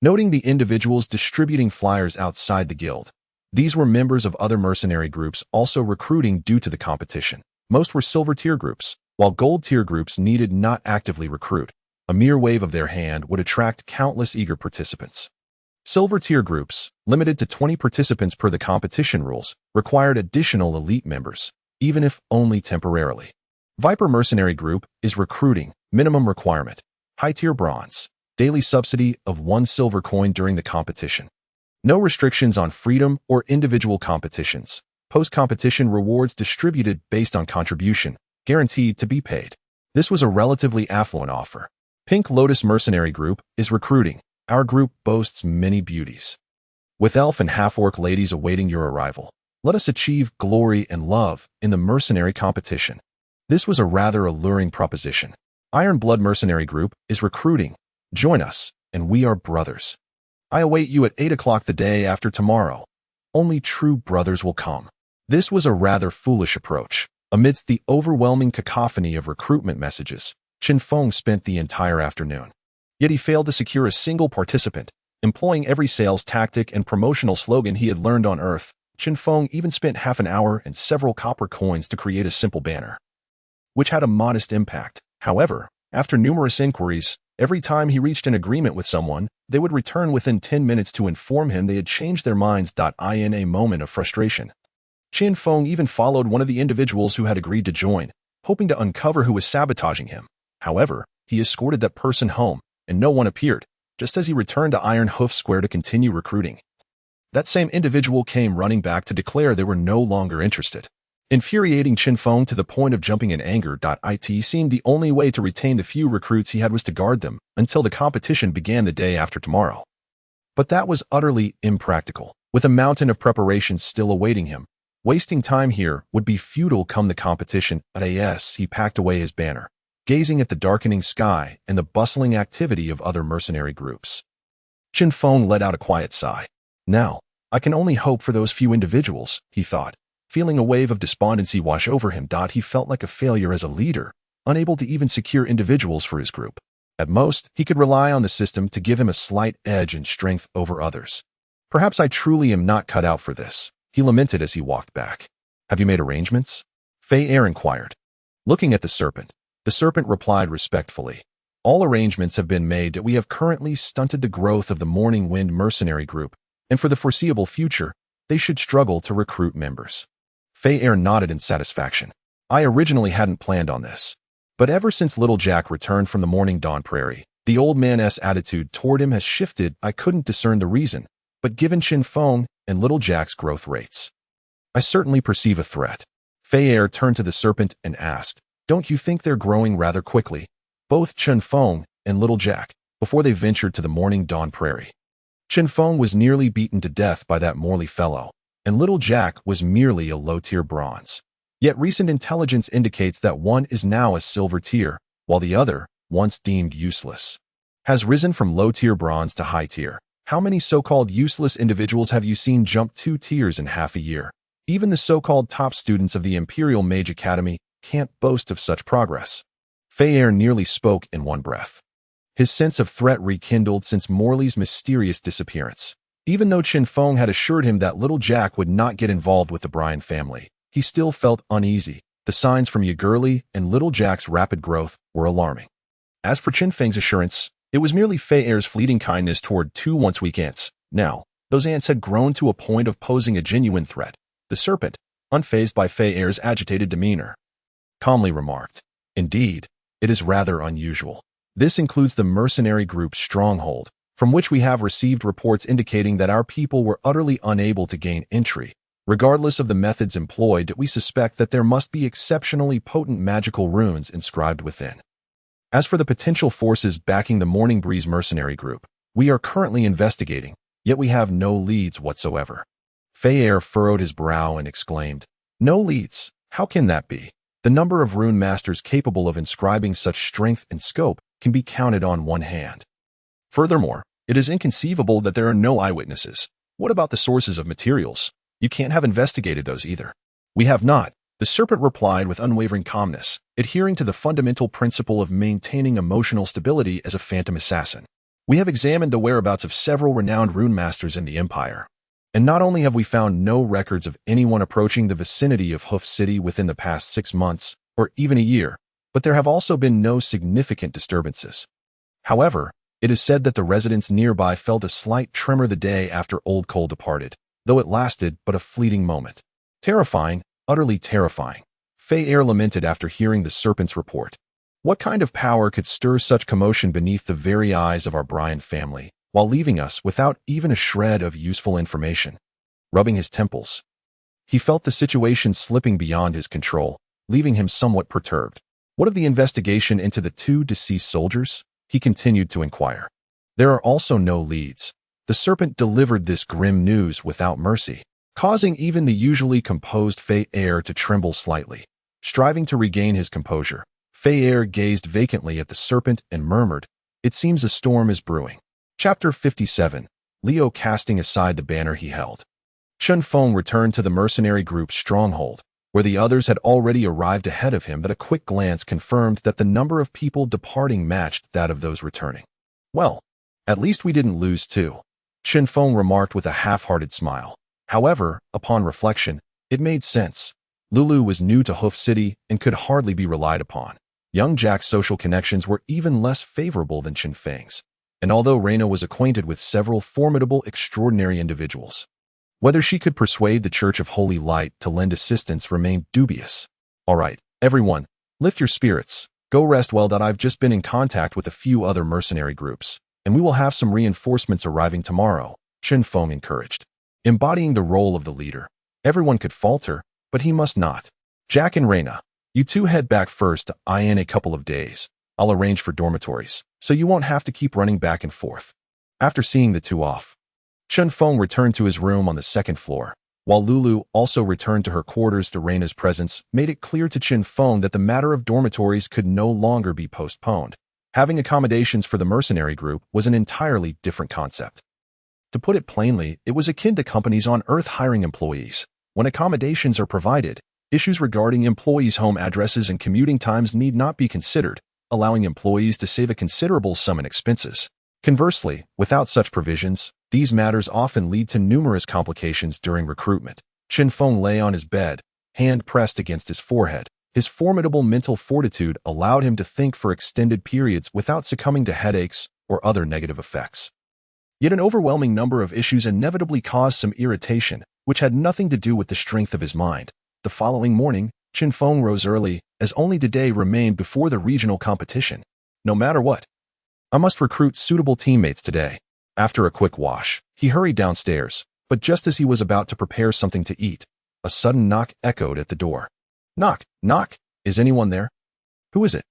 Noting the individuals distributing flyers outside the guild, these were members of other mercenary groups also recruiting due to the competition. Most were silver tier groups, while gold tier groups needed not actively recruit. A mere wave of their hand would attract countless eager participants. Silver tier groups, limited to 20 participants per the competition rules, required additional elite members, even if only temporarily. Viper Mercenary Group is recruiting, minimum requirement, high tier bronze, daily subsidy of 1 silver coin during the competition. No restrictions on freedom or individual competitions. Post-competition rewards distributed based on contribution, guaranteed to be paid. This was a relatively affluent offer. Pink Lotus Mercenary Group is recruiting. Our group boasts many beauties. With elf and half-orc ladies awaiting your arrival, let us achieve glory and love in the mercenary competition. This was a rather alluring proposition. Iron Blood Mercenary Group is recruiting. Join us, and we are brothers. I await you at 8 o'clock the day after tomorrow. Only true brothers will come. This was a rather foolish approach. Amidst the overwhelming cacophony of recruitment messages, Chen Feng spent the entire afternoon. Yet he failed to secure a single participant. Employing every sales tactic and promotional slogan he had learned on Earth, Chen Feng even spent half an hour and several copper coins to create a simple banner, which had a modest impact. However, after numerous inquiries, every time he reached an agreement with someone, they would return within 10 minutes to inform him they had changed their minds. In a moment of frustration, Chen Feng even followed one of the individuals who had agreed to join, hoping to uncover who was sabotaging him. However, he escorted that person home, and no one appeared, just as he returned to Iron Hoof Square to continue recruiting. That same individual came running back to declare they were no longer interested. Infuriating Chen Feng to the point of jumping in anger. It seemed the only way to retain the few recruits he had was to guard them until the competition began the day after tomorrow. But that was utterly impractical. With a mountain of preparations still awaiting him, wasting time here would be futile come the competition. He packed away his banner, gazing at the darkening sky and the bustling activity of other mercenary groups. Chen Feng let out a quiet sigh. Now, I can only hope for those few individuals, he thought. Feeling a wave of despondency wash over him. He felt like a failure as a leader, unable to even secure individuals for his group. At most, he could rely on the system to give him a slight edge in strength over others. Perhaps I truly am not cut out for this, he lamented as he walked back. Have you made arrangements? Fei Er inquired. Looking at the serpent replied respectfully. All arrangements have been made. We have currently stunted the growth of the Morning Wind Mercenary Group, and for the foreseeable future, they should struggle to recruit members. Fei Er nodded in satisfaction. I originally hadn't planned on this. But ever since Little Jack returned from the Morning Dawn Prairie, the old man's attitude toward him has shifted. I couldn't discern the reason, but given Chen Feng and Little Jack's growth rates, I certainly perceive a threat. Fei Er turned to the serpent and asked, don't you think they're growing rather quickly, both Chen Feng and Little Jack, before they ventured to the Morning Dawn Prairie? Chen Feng was nearly beaten to death by that Morley fellow, and Little Jack was merely a low-tier bronze. Yet recent intelligence indicates that one is now a silver tier, while the other, once deemed useless, has risen from low-tier bronze to high tier. How many so-called useless individuals have you seen jump 2 tiers in half a year? Even the so-called top students of the Imperial Mage Academy can't boast of such progress. Fei Er nearly spoke in one breath. His sense of threat rekindled since Morley's mysterious disappearance. Even though Chen Feng had assured him that Little Jack would not get involved with the Bryan family, he still felt uneasy. The signs from Yagurli and Little Jack's rapid growth were alarming. As for Chen Feng's assurance, it was merely Fei Er's fleeting kindness toward 2 once-weak ants. Now, those ants had grown to a point of posing a genuine threat. The serpent, unfazed by Fei Er's agitated demeanor, calmly remarked, indeed, it is rather unusual. This includes the mercenary group's stronghold, from which we have received reports indicating that our people were utterly unable to gain entry. Regardless of the methods employed, we suspect that there must be exceptionally potent magical runes inscribed within. As for the potential forces backing the Morning Breeze Mercenary Group, we are currently investigating, yet we have no leads whatsoever. Fei Er furrowed his brow and exclaimed, no leads? How can that be? The number of rune masters capable of inscribing such strength and scope can be counted on one hand. Furthermore, it is inconceivable that there are no eyewitnesses. What about the sources of materials? You can't have investigated those either. We have not, the serpent replied with unwavering calmness, adhering to the fundamental principle of maintaining emotional stability as a phantom assassin. We have examined the whereabouts of several renowned rune masters in the Empire. And not only have we found no records of anyone approaching the vicinity of Hoof City within the past 6 months, or even a year, but there have also been no significant disturbances. However, it is said that the residents nearby felt a slight tremor the day after Old Cole departed, though it lasted but a fleeting moment. Terrifying, utterly terrifying. Fei Air lamented after hearing the serpent's report. What kind of power could stir such commotion beneath the very eyes of our Brian family, while leaving us without even a shred of useful information? Rubbing his temples, he felt the situation slipping beyond his control, leaving him somewhat perturbed. What of the investigation into the 2 deceased soldiers? He continued to inquire. There are also no leads. The serpent delivered this grim news without mercy, causing even the usually composed Fei Air to tremble slightly. Striving to regain his composure, Fei Air gazed vacantly at the serpent and murmured, "It seems a storm is brewing." Chapter 57. Leo casting aside the banner he held. Chen Feng returned to the mercenary group's stronghold, where the others had already arrived ahead of him, but a quick glance confirmed that the number of people departing matched that of those returning. "Well, at least we didn't lose 2. Chen Feng remarked with a half-hearted smile. However, upon reflection, it made sense. Lulu was new to Hoof City and could hardly be relied upon. Young Jack's social connections were even less favorable than Chen Feng's, and although Reina was acquainted with several formidable, extraordinary individuals, whether she could persuade the Church of Holy Light to lend assistance remained dubious. "All right, everyone, lift your spirits. Go rest well. I've just been in contact with a few other mercenary groups, and we will have some reinforcements arriving tomorrow," Chen Feng encouraged. Embodying the role of the leader, everyone could falter, but he must not. "Jack and Reina, you 2 head back first to in a couple of days. I'll arrange for dormitories, so you won't have to keep running back and forth." After seeing the 2 off, Chen Feng returned to his room on the 2nd floor, while Lulu also returned to her quarters. Reina's presence made it clear to Chen Feng that the matter of dormitories could no longer be postponed. Having accommodations for the mercenary group was an entirely different concept. To put it plainly, it was akin to companies on Earth hiring employees. When accommodations are provided, issues regarding employees' home addresses and commuting times need not be considered, allowing employees to save a considerable sum in expenses. Conversely, without such provisions, these matters often lead to numerous complications during recruitment. Chen Feng lay on his bed, hand pressed against his forehead. His formidable mental fortitude allowed him to think for extended periods without succumbing to headaches or other negative effects. Yet an overwhelming number of issues inevitably caused some irritation, which had nothing to do with the strength of his mind. The following morning, Chen Feng rose early, as only today remained before the regional competition. "No matter what, I must recruit suitable teammates today." After a quick wash, he hurried downstairs, but just as he was about to prepare something to eat, a sudden knock echoed at the door. "Knock, knock, is anyone there?" "Who is it?"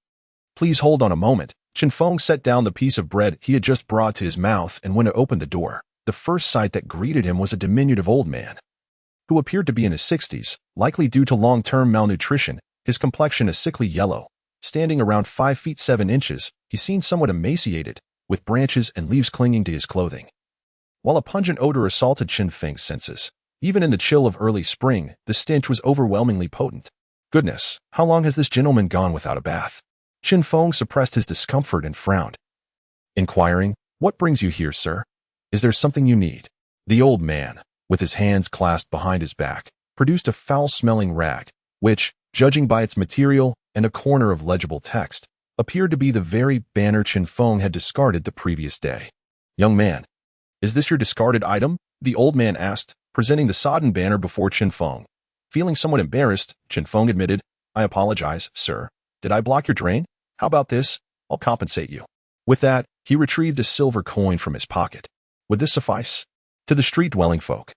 "Please hold on a moment." Chen Feng set down the piece of bread he had just brought to his mouth and went to open the door. The first sight that greeted him was a diminutive old man, who appeared to be in his 60s, likely due to long-term malnutrition, his complexion a sickly yellow. Standing around 5 feet 7 inches, he seemed somewhat emaciated, with branches and leaves clinging to his clothing. While a pungent odor assaulted Chen Feng's senses, even in the chill of early spring, the stench was overwhelmingly potent. "Goodness, how long has this gentleman gone without a bath?" Chen Feng suppressed his discomfort and frowned. Inquiring, "What brings you here, sir? Is there something you need?" The old man, with his hands clasped behind his back, produced a foul-smelling rag, which, judging by its material and a corner of legible text, appeared to be the very banner Chen Feng had discarded the previous day. "Young man, is this your discarded item?" the old man asked, presenting the sodden banner before Chen Feng. Feeling somewhat embarrassed, Chen Feng admitted, "I apologize, sir. Did I block your drain? How about this? I'll compensate you." With that, he retrieved a silver coin from his pocket. Would this suffice? To the street-dwelling folk,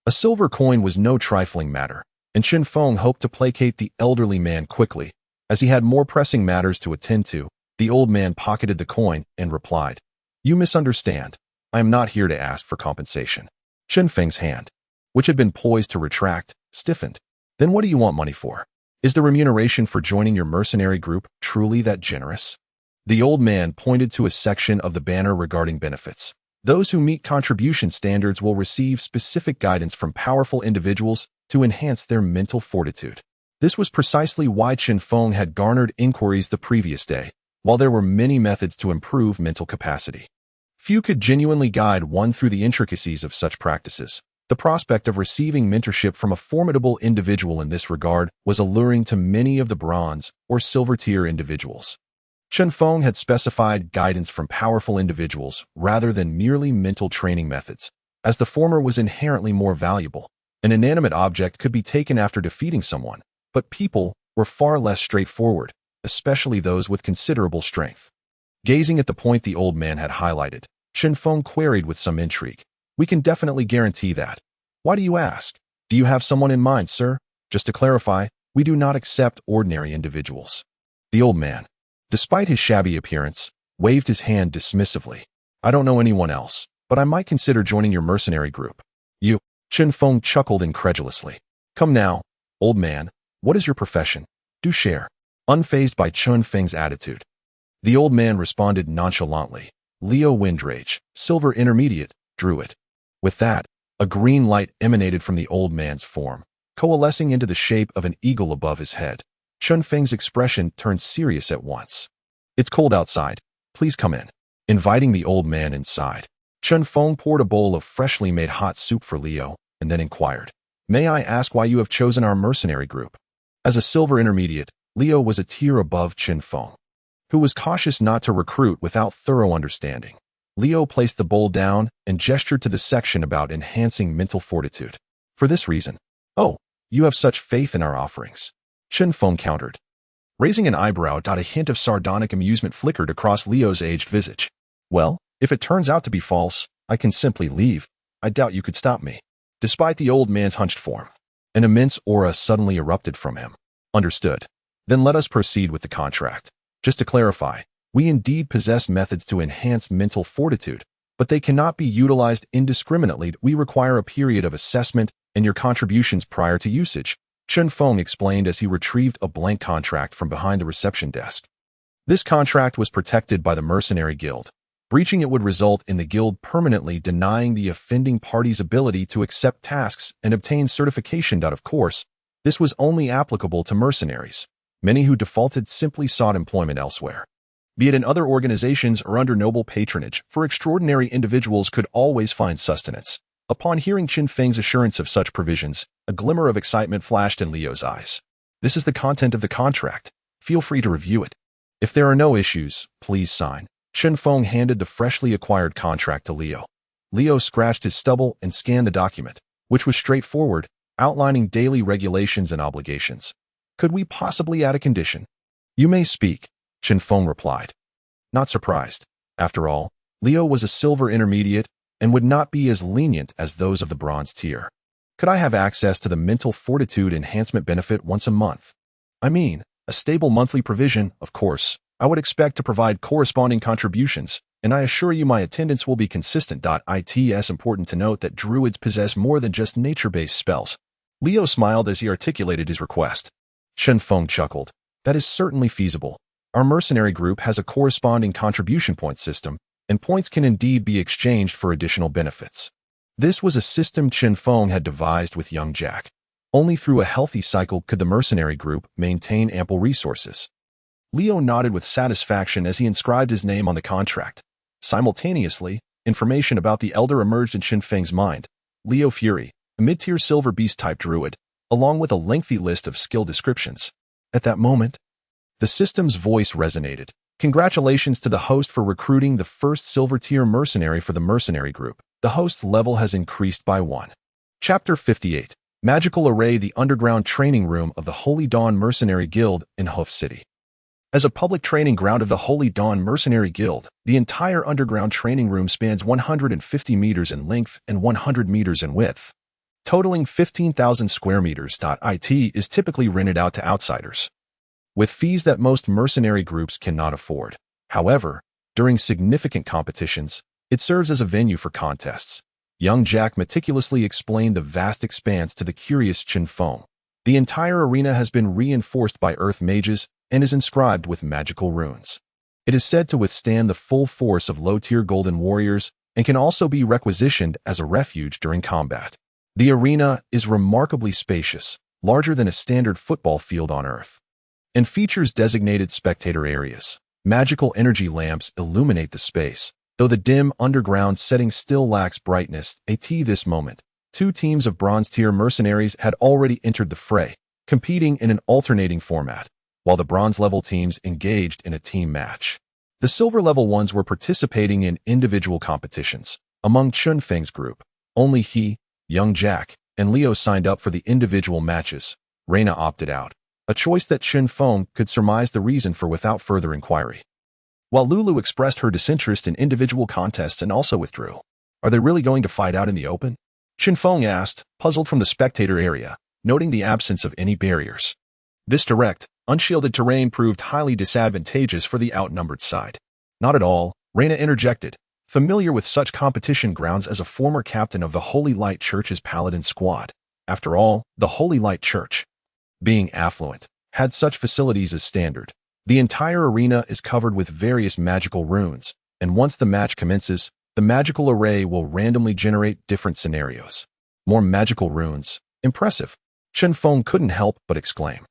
a silver coin was no trifling matter, and Chen Feng hoped to placate the elderly man quickly. As he had more pressing matters to attend to, the old man pocketed the coin and replied, "You misunderstand. I am not here to ask for compensation." Chen Feng's hand, which had been poised to retract, stiffened. "Then what do you want money for? Is the remuneration for joining your mercenary group truly that generous?" The old man pointed to a section of the banner regarding benefits. "Those who meet contribution standards will receive specific guidance from powerful individuals to enhance their mental fortitude." This was precisely why Chen Feng had garnered inquiries the previous day. While there were many methods to improve mental capacity, few could genuinely guide one through the intricacies of such practices. The prospect of receiving mentorship from a formidable individual in this regard was alluring to many of the bronze or silver tier individuals. Chen Feng had specified guidance from powerful individuals rather than merely mental training methods, as the former was inherently more valuable. An inanimate object could be taken after defeating someone, but people were far less straightforward, especially those with considerable strength. Gazing at the point the old man had highlighted, Chen Feng queried with some intrigue. We can definitely guarantee that. Why do you ask? Do you have someone in mind, sir? Just to clarify, we do not accept ordinary individuals. The old man, despite his shabby appearance, waved his hand dismissively. I don't know anyone else, but I might consider joining your mercenary group. You, Chen Feng chuckled incredulously. Come now, old man, what is your profession? Do share. Unfazed by Chen Feng's attitude, the old man responded nonchalantly. Leo Windrage, Silver Intermediate, Druid. With that, a green light emanated from the old man's form, coalescing into the shape of an eagle above his head. Chen Feng's expression turned serious at once. It's cold outside. Please come in. Inviting the old man inside, Chen Feng poured a bowl of freshly made hot soup for Leo and then inquired, May I ask why you have chosen our mercenary group? As a Silver Intermediate, Leo was a tier above Chen Feng, who was cautious not to recruit without thorough understanding. Leo placed the bowl down and gestured to the section about enhancing mental fortitude. For this reason. Oh, you have such faith in our offerings. Chen Feng countered. Raising an eyebrow, a hint of sardonic amusement flickered across Leo's aged visage. Well, if it turns out to be false, I can simply leave. I doubt you could stop me. Despite the old man's hunched form, an immense aura suddenly erupted from him. Understood. Then let us proceed with the contract. Just to clarify, we indeed possess methods to enhance mental fortitude, but they cannot be utilized indiscriminately. We require a period of assessment and your contributions prior to usage, Chen Feng explained as he retrieved a blank contract from behind the reception desk. This contract was protected by the Mercenary Guild. Breaching it would result in the guild permanently denying the offending party's ability to accept tasks and obtain certification. Of course, this was only applicable to mercenaries. Many who defaulted simply sought employment elsewhere, be it in other organizations or under noble patronage, for extraordinary individuals could always find sustenance. Upon hearing Chen Feng's assurance of such provisions, a glimmer of excitement flashed in Leo's eyes. This is the content of the contract. Feel free to review it. If there are no issues, please sign. Chen Feng handed the freshly acquired contract to Leo. Leo scratched his stubble and scanned the document, which was straightforward, outlining daily regulations and obligations. Could we possibly add a condition? You may speak, Chen Feng replied. Not surprised. After all, Leo was a Silver Intermediate and would not be as lenient as those of the Bronze tier. Could I have access to the Mental Fortitude Enhancement benefit once a month? I mean, a stable monthly provision, of course. I would expect to provide corresponding contributions, and I assure you my attendance will be consistent. It's important to note that druids possess more than just nature-based spells. Leo smiled as he articulated his request. Chen Feng chuckled. That is certainly feasible. Our mercenary group has a corresponding contribution point system, and points can indeed be exchanged for additional benefits. This was a system Chen Feng had devised with young Jack. Only through a healthy cycle could the mercenary group maintain ample resources. Leo nodded with satisfaction as he inscribed his name on the contract. Simultaneously, information about the Elder emerged in Chen Feng's mind. Leo Fury, a mid-tier silver beast-type druid, along with a lengthy list of skill descriptions. At that moment, the system's voice resonated. Congratulations to the host for recruiting the first silver-tier mercenary for the mercenary group. The host's level has increased by 1. Chapter 58. Magical Array. The underground training room of the Holy Dawn Mercenary Guild in Hoof City. As a public training ground of the Holy Dawn Mercenary Guild, the entire underground training room spans 150 meters in length and 100 meters in width, totaling 15,000 square meters. It is typically rented out to outsiders, with fees that most mercenary groups cannot afford. However, during significant competitions, it serves as a venue for contests. Young Jack meticulously explained the vast expanse to the curious Chen Feng. The entire arena has been reinforced by earth mages and is inscribed with magical runes. It is said to withstand the full force of low-tier golden warriors and can also be requisitioned as a refuge during combat. The arena is remarkably spacious, larger than a standard football field on Earth, and features designated spectator areas. Magical energy lamps illuminate the space, though the dim underground setting still lacks brightness. At this moment, Two teams of bronze-tier mercenaries had already entered the fray, competing in an alternating format, while the bronze-level teams engaged in a team match. The silver-level ones were participating in individual competitions. Among Chen Feng's group, only he, young Jack, and Leo signed up for the individual matches. Reina opted out, a choice that Chen Feng could surmise the reason for without further inquiry. While Lulu expressed her disinterest in individual contests and also withdrew. Are they really going to fight out in the open? Chinfong asked, puzzled from the spectator area, noting the absence of any barriers. This direct, unshielded terrain proved highly disadvantageous for the outnumbered side. Not at all, Reina interjected, familiar with such competition grounds as a former captain of the Holy Light Church's Paladin squad. After all, the Holy Light Church, being affluent, had such facilities as standard. The entire arena is covered with various magical runes, and once the match commences, the magical array will randomly generate different scenarios. More magical runes. Impressive. Chen Feng couldn't help but exclaim.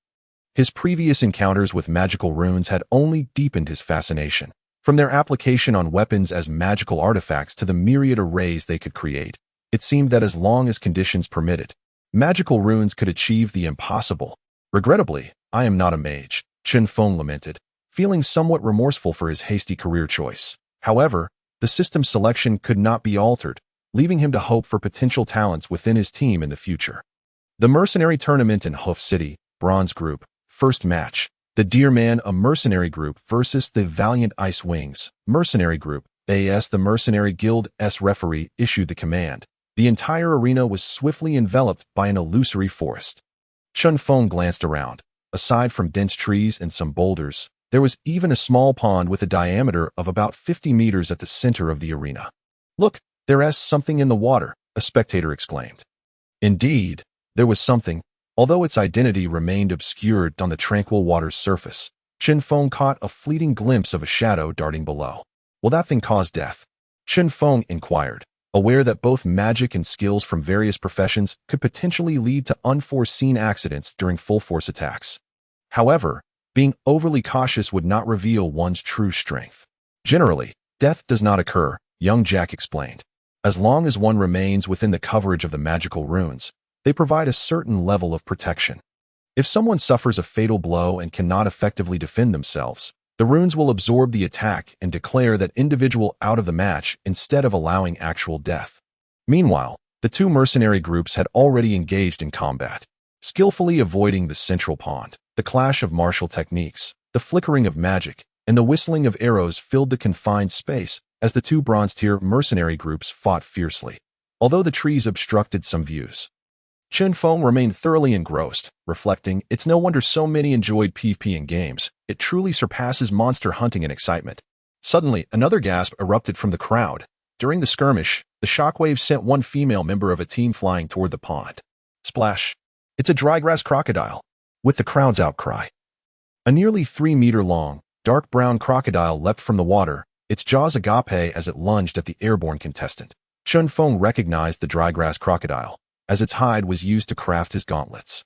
His previous encounters with magical runes had only deepened his fascination. From their application on weapons as magical artifacts to the myriad arrays they could create, it seemed that as long as conditions permitted, magical runes could achieve the impossible. Regrettably, I am not a mage, Chen Feng lamented, feeling somewhat remorseful for his hasty career choice. However, the system's selection could not be altered, leaving him to hope for potential talents within his team in the future. The Mercenary Tournament in Hoof City, Bronze Group, first match. The Deer Man, a Mercenary Group versus the Valiant Ice Wings, Mercenary Group. The Mercenary Guild's referee issued the command. The entire arena was swiftly enveloped by an illusory forest. Chen Feng glanced around. Aside from dense trees and some boulders, there was even a small pond with a diameter of about 50 meters at the center of the arena. Look, there's something in the water, a spectator exclaimed. Indeed, there was something, although its identity remained obscured on the tranquil water's surface. Chen Feng caught a fleeting glimpse of a shadow darting below. Will that thing cause death? Chen Feng inquired, aware that both magic and skills from various professions could potentially lead to unforeseen accidents during full-force attacks. However, being overly cautious would not reveal one's true strength. Generally, death does not occur, young Jack explained. As long as one remains within the coverage of the magical runes, they provide a certain level of protection. If someone suffers a fatal blow and cannot effectively defend themselves, the runes will absorb the attack and declare that individual out of the match instead of allowing actual death. Meanwhile, the two mercenary groups had already engaged in combat, skillfully avoiding the central pond. The clash of martial techniques, the flickering of magic, and the whistling of arrows filled the confined space as the two bronze-tier mercenary groups fought fiercely, although the trees obstructed some views. Chen Feng remained thoroughly engrossed, reflecting, it's no wonder so many enjoyed PvP in games. It truly surpasses monster hunting in excitement. Suddenly, another gasp erupted from the crowd. During the skirmish, the shockwave sent one female member of a team flying toward the pond. Splash! It's a drygrass crocodile. With the crowd's outcry, a nearly 3-meter-long, dark brown crocodile leapt from the water, its jaws agape as it lunged at the airborne contestant. Chen Feng recognized the drygrass crocodile, as its hide was used to craft his gauntlets.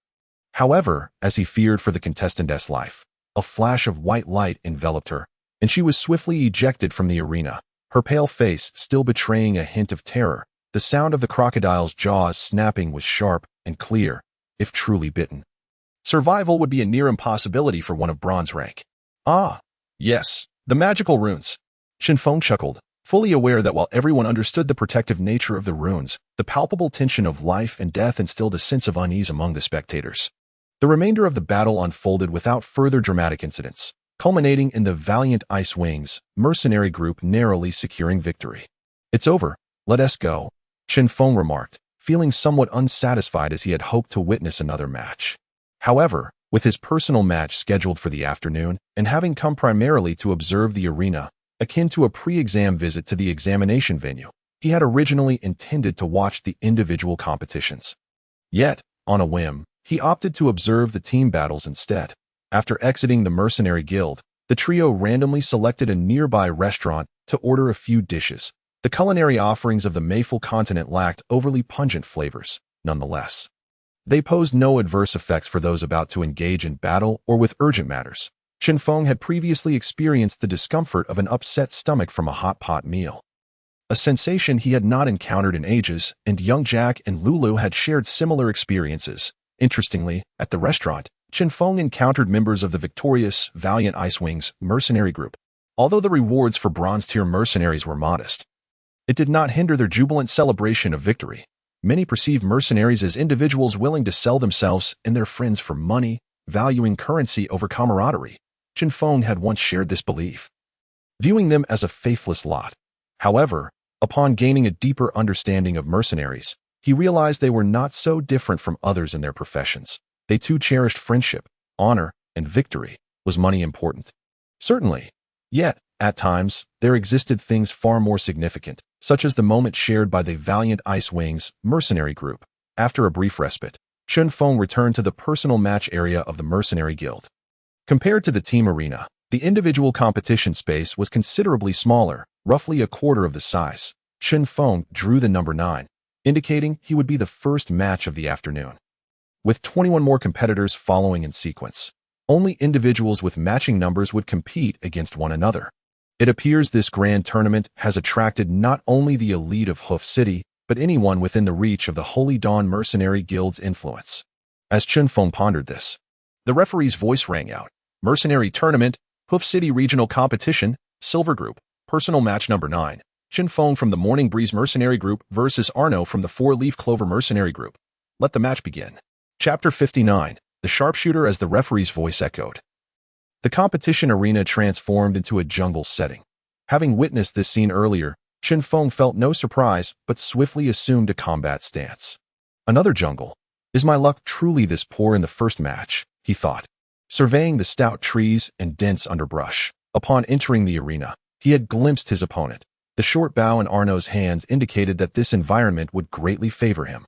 However, as he feared for the contestant's life, a flash of white light enveloped her, and she was swiftly ejected from the arena, her pale face still betraying a hint of terror. The sound of the crocodile's jaws snapping was sharp and clear, if truly bitten. Survival would be a near impossibility for one of bronze rank. Ah, yes, the magical runes. Chen Feng chuckled, fully aware that while everyone understood the protective nature of the runes, the palpable tension of life and death instilled a sense of unease among the spectators. The remainder of the battle unfolded without further dramatic incidents, culminating in the Valiant Ice Wings mercenary group narrowly securing victory. It's over, let us go, Chen Feng remarked, feeling somewhat unsatisfied as he had hoped to witness another match. However, with his personal match scheduled for the afternoon, and having come primarily to observe the arena, akin to a pre-exam visit to the examination venue, he had originally intended to watch the individual competitions. Yet, on a whim, he opted to observe the team battles instead. After exiting the Mercenary Guild, the trio randomly selected a nearby restaurant to order a few dishes. The culinary offerings of the Mayful continent lacked overly pungent flavors, nonetheless. They posed no adverse effects for those about to engage in battle or with urgent matters. Chen Feng had previously experienced the discomfort of an upset stomach from a hot pot meal. a sensation he had not encountered in ages, and young Jack and Lulu had shared similar experiences. Interestingly, at the restaurant, Chen Feng encountered members of the victorious, valiant Ice Wings mercenary group. Although the rewards for bronze-tier mercenaries were modest, it did not hinder their jubilant celebration of victory. Many perceived mercenaries as individuals willing to sell themselves and their friends for money, valuing currency over camaraderie. Chen Feng had once shared this belief, viewing them as a faithless lot. However, upon gaining a deeper understanding of mercenaries, he realized they were not so different from others in their professions. They too cherished friendship, honor, and victory. Was money important? Certainly. Yet, at times, there existed things far more significant, such as the moment shared by the valiant Ice Wings mercenary group. After a brief respite, Chen Feng returned to the personal match area of the Mercenary Guild. Compared to the team arena, the individual competition space was considerably smaller, roughly a quarter of the size. Chen Feng drew the number 9, indicating he would be the first match of the afternoon. With 21 more competitors following in sequence, only individuals with matching numbers would compete against one another. It appears this grand tournament has attracted not only the elite of Hoof City, but anyone within the reach of the Holy Dawn Mercenary Guild's influence. As Chen Feng pondered this, the referee's voice rang out. Mercenary Tournament, Hoof City Regional Competition, Silver Group, Personal Match Number 9. Chen Feng from the Morning Breeze Mercenary Group versus Arno from the Four Leaf Clover Mercenary Group. Let the match begin. Chapter 59. The Sharpshooter as the referee's voice echoed. The competition arena transformed into a jungle setting. Having witnessed this scene earlier, Chen Feng felt no surprise but swiftly assumed a combat stance. Another jungle. Is my luck truly this poor in the first match? He thought, surveying the stout trees and dense underbrush. Upon entering the arena, he had glimpsed his opponent. The short bow in Arno's hands indicated that this environment would greatly favor him.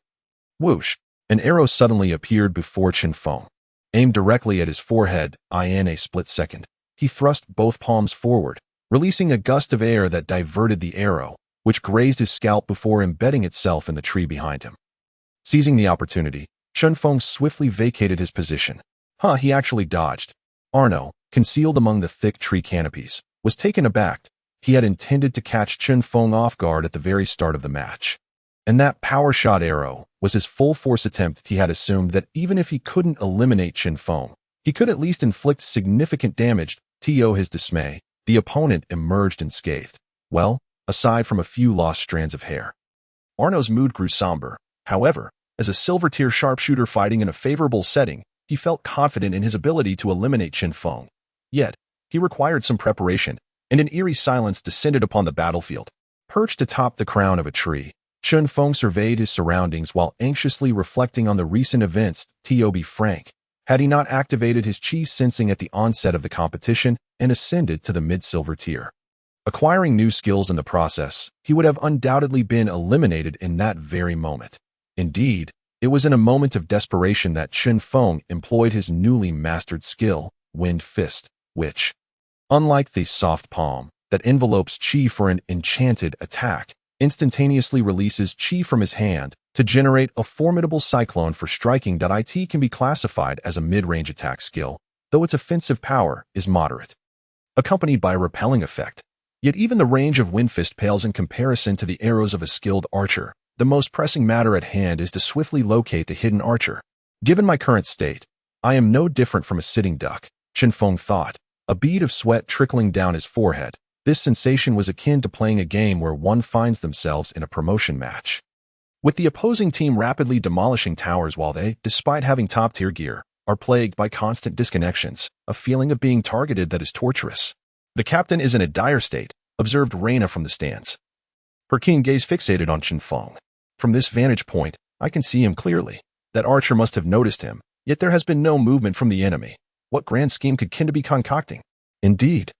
Whoosh! An arrow suddenly appeared before Chen Feng. Aimed directly at his forehead, in a split second, he thrust both palms forward, releasing a gust of air that diverted the arrow, which grazed his scalp before embedding itself in the tree behind him. Seizing the opportunity, Chen Feng swiftly vacated his position. He actually dodged. Arno, concealed among the thick tree canopies, was taken aback. He had intended to catch Chen Feng off guard at the very start of the match. And that power shot arrow was his full force attempt. He had assumed that even if he couldn't eliminate Chen Feng, he could at least inflict significant damage. To his dismay, the opponent emerged unscathed. Well, aside from a few lost strands of hair. Arno's mood grew somber. However, as a silver-tier sharpshooter fighting in a favorable setting, he felt confident in his ability to eliminate Chen Feng. Yet, he required some preparation, and an eerie silence descended upon the battlefield. Perched atop the crown of a tree, Chen Feng surveyed his surroundings while anxiously reflecting on the recent events. To be frank, had he not activated his chi sensing at the onset of the competition and ascended to the mid-silver tier, acquiring new skills in the process, he would have undoubtedly been eliminated in that very moment. Indeed, it was in a moment of desperation that Chen Feng employed his newly mastered skill, Wind Fist, which, unlike the soft palm that envelopes chi for an enchanted attack, instantaneously releases chi from his hand to generate a formidable cyclone for striking. It can be classified as a mid-range attack skill, though its offensive power is moderate, accompanied by a repelling effect. Yet even the range of Wind Fist pales in comparison to the arrows of a skilled archer. The most pressing matter at hand is to swiftly locate the hidden archer. Given my current state, I am no different from a sitting duck, Chen Feng thought, a bead of sweat trickling down his forehead. This sensation was akin to playing a game where one finds themselves in a promotion match, with the opposing team rapidly demolishing towers while they, despite having top-tier gear, are plagued by constant disconnections, a feeling of being targeted that is torturous. The captain is in a dire state, observed Reina from the stands. Her keen gaze fixated on Chen Feng. From this vantage point, I can see him clearly. That archer must have noticed him, yet there has been no movement from the enemy. What grand scheme could Ken be concocting? Indeed,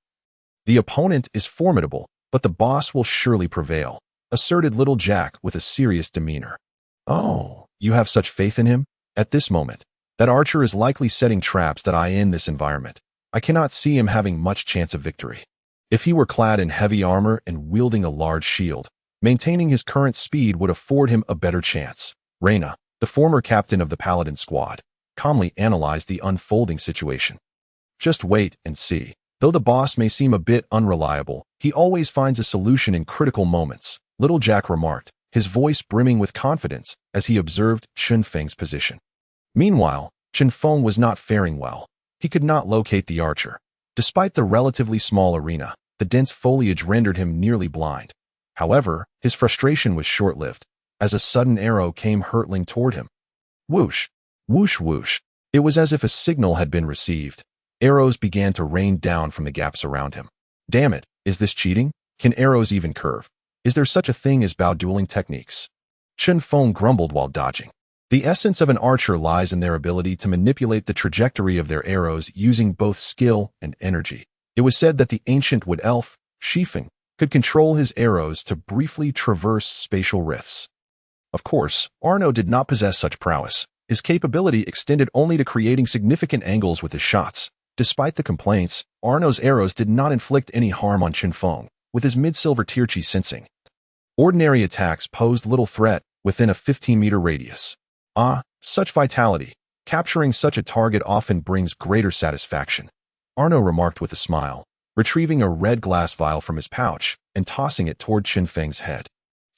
the opponent is formidable, but the boss will surely prevail, asserted little Jack with a serious demeanor. Oh, you have such faith in him? At this moment, that archer is likely setting traps that in this environment. I cannot see him having much chance of victory. If he were clad in heavy armor and wielding a large shield, maintaining his current speed would afford him a better chance. Reina, the former captain of the Paladin squad, calmly analyzed the unfolding situation. Just wait and see. Though the boss may seem a bit unreliable, he always finds a solution in critical moments. Little Jack remarked, his voice brimming with confidence as he observed Chen Feng's position. Meanwhile, Chen Feng was not faring well. He could not locate the archer. Despite the relatively small arena, the dense foliage rendered him nearly blind. However, his frustration was short-lived, as a sudden arrow came hurtling toward him. Whoosh! Whoosh whoosh! It was as if a signal had been received. Arrows began to rain down from the gaps around him. Damn it, is this cheating? Can arrows even curve? Is there such a thing as bow dueling techniques? Chen Feng grumbled while dodging. The essence of an archer lies in their ability to manipulate the trajectory of their arrows using both skill and energy. It was said that the ancient wood elf, Chen Feng, could control his arrows to briefly traverse spatial rifts. Of course, Arno did not possess such prowess. His capability extended only to creating significant angles with his shots. Despite the complaints, Arno's arrows did not inflict any harm on Chen Feng, with his mid-silver Tirchi sensing. Ordinary attacks posed little threat within a 15-meter radius. Such vitality. Capturing such a target often brings greater satisfaction, Arno remarked with a smile, retrieving a red glass vial from his pouch and tossing it toward Chen Feng's head.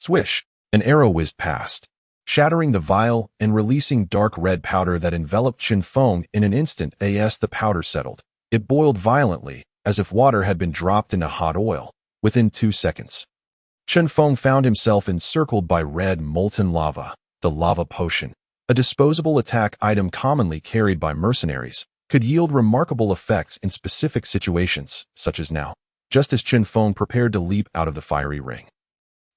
Swish! An arrow whizzed past, shattering the vial and releasing dark red powder that enveloped Chen Feng in an instant. As the powder settled, it boiled violently, as if water had been dropped into hot oil, within 2 seconds. Chen Feng found himself encircled by red molten lava, the lava potion. A disposable attack item commonly carried by mercenaries, could yield remarkable effects in specific situations, such as now, just as Chen Feng prepared to leap out of the fiery ring.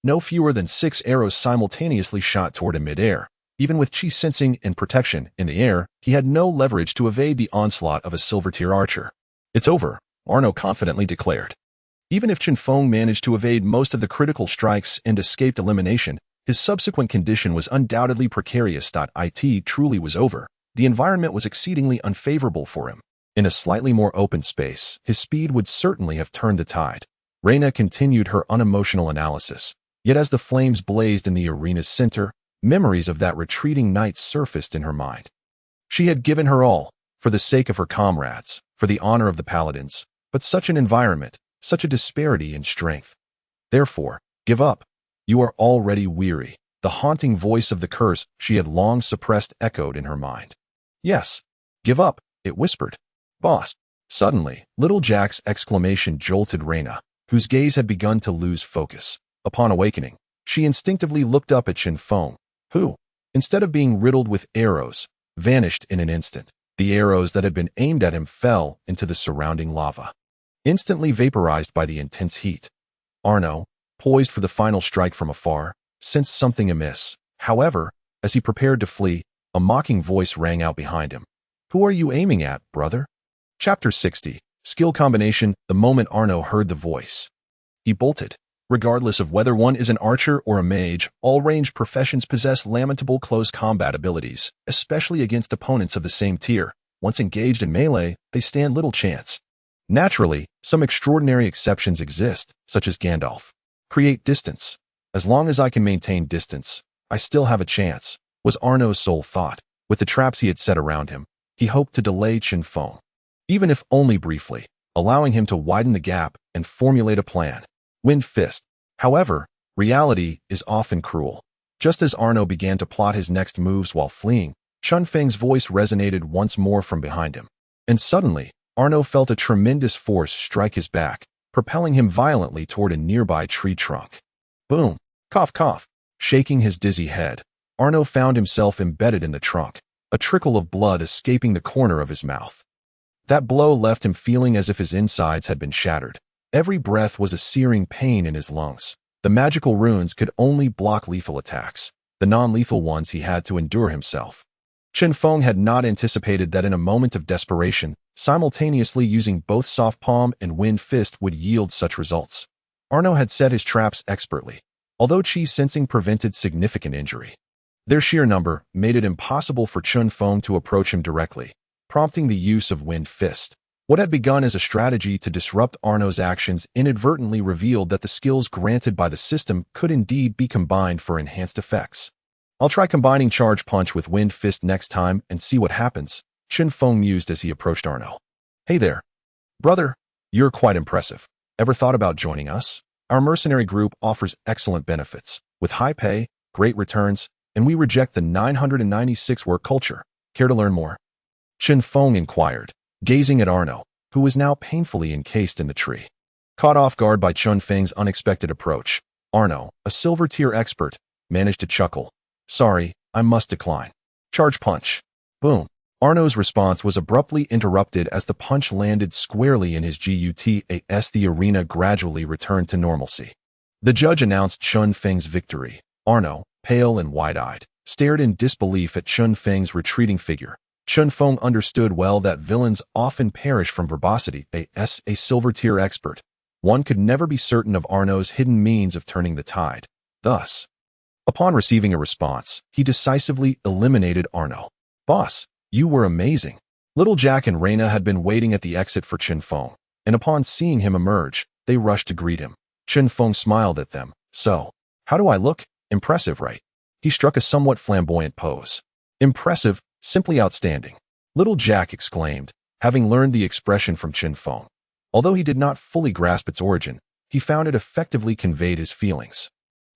No fewer than 6 arrows simultaneously shot toward him mid-air. Even with chi sensing and protection in the air, he had no leverage to evade the onslaught of a silver-tier archer. It's over, Arno confidently declared. Even if Chen Feng managed to evade most of the critical strikes and escaped elimination, his subsequent condition was undoubtedly precarious. It truly was over. The environment was exceedingly unfavorable for him. In a slightly more open space, his speed would certainly have turned the tide. Reina continued her unemotional analysis. Yet as the flames blazed in the arena's center, memories of that retreating night surfaced in her mind. She had given her all, for the sake of her comrades, for the honor of the paladins, but such an environment, such a disparity in strength. Therefore, give up. You are already weary. The haunting voice of the curse she had long suppressed echoed in her mind. Yes, give up, it whispered. Boss. Suddenly, little Jack's exclamation jolted Reina, whose gaze had begun to lose focus. Upon awakening, she instinctively looked up at Chen Feng, who, instead of being riddled with arrows, vanished in an instant. The arrows that had been aimed at him fell into the surrounding lava, instantly vaporized by the intense heat. Arno, poised for the final strike from afar, sensed something amiss. However, as he prepared to flee, a mocking voice rang out behind him. Who are you aiming at, brother? Chapter 60. Skill Combination. The moment Arno heard the voice, he bolted. Regardless of whether one is an archer or a mage, all ranged professions possess lamentable close combat abilities, especially against opponents of the same tier. Once engaged in melee, they stand little chance. Naturally, some extraordinary exceptions exist, such as Gandalf. Create distance. As long as I can maintain distance, I still have a chance, was Arno's sole thought. With the traps he had set around him, he hoped to delay Chen Feng, even if only briefly, allowing him to widen the gap and formulate a plan. Wind Fist. However, reality is often cruel. Just as Arno began to plot his next moves while fleeing, Chen Feng's voice resonated once more from behind him. And suddenly, Arno felt a tremendous force strike his back, propelling him violently toward a nearby tree trunk. Boom! Cough cough! Shaking his dizzy head, Arno found himself embedded in the trunk, a trickle of blood escaping the corner of his mouth. That blow left him feeling as if his insides had been shattered. Every breath was a searing pain in his lungs. The magical runes could only block lethal attacks. The non-lethal ones he had to endure himself. Chen Feng had not anticipated that in a moment of desperation, simultaneously using both soft palm and wind fist would yield such results. Arno had set his traps expertly, although chi sensing prevented significant injury. Their sheer number made it impossible for Chen Feng to approach him directly, prompting the use of wind fist. What had begun as a strategy to disrupt Arno's actions inadvertently revealed that the skills granted by the system could indeed be combined for enhanced effects. I'll try combining Charge Punch with Wind Fist next time and see what happens, Chen Feng mused as he approached Arno. Hey there. Brother, you're quite impressive. Ever thought about joining us? Our mercenary group offers excellent benefits, with high pay, great returns, and we reject the 996 work culture. Care to learn more? Chen Feng inquired, gazing at Arno, who was now painfully encased in the tree. Caught off guard by Chen Feng's unexpected approach, Arno, a silver-tier expert, managed to chuckle. Sorry, I must decline. Charge punch. Boom. Arno's response was abruptly interrupted as the punch landed squarely in his gut as the arena gradually returned to normalcy. The judge announced Chen Feng's victory. Arno, pale and wide-eyed, stared in disbelief at Chen Feng's retreating figure. Chen Feng understood well that villains often perish from verbosity. As a silver-tier expert, one could never be certain of Arno's hidden means of turning the tide. Thus, upon receiving a response, he decisively eliminated Arno. Boss, you were amazing. Little Jack and Reina had been waiting at the exit for Chinfong, and upon seeing him emerge, they rushed to greet him. Chinfong smiled at them. So, how do I look? Impressive, right? He struck a somewhat flamboyant pose. Impressive, simply outstanding. Little Jack exclaimed, having learned the expression from Chinfong. Although he did not fully grasp its origin, he found it effectively conveyed his feelings,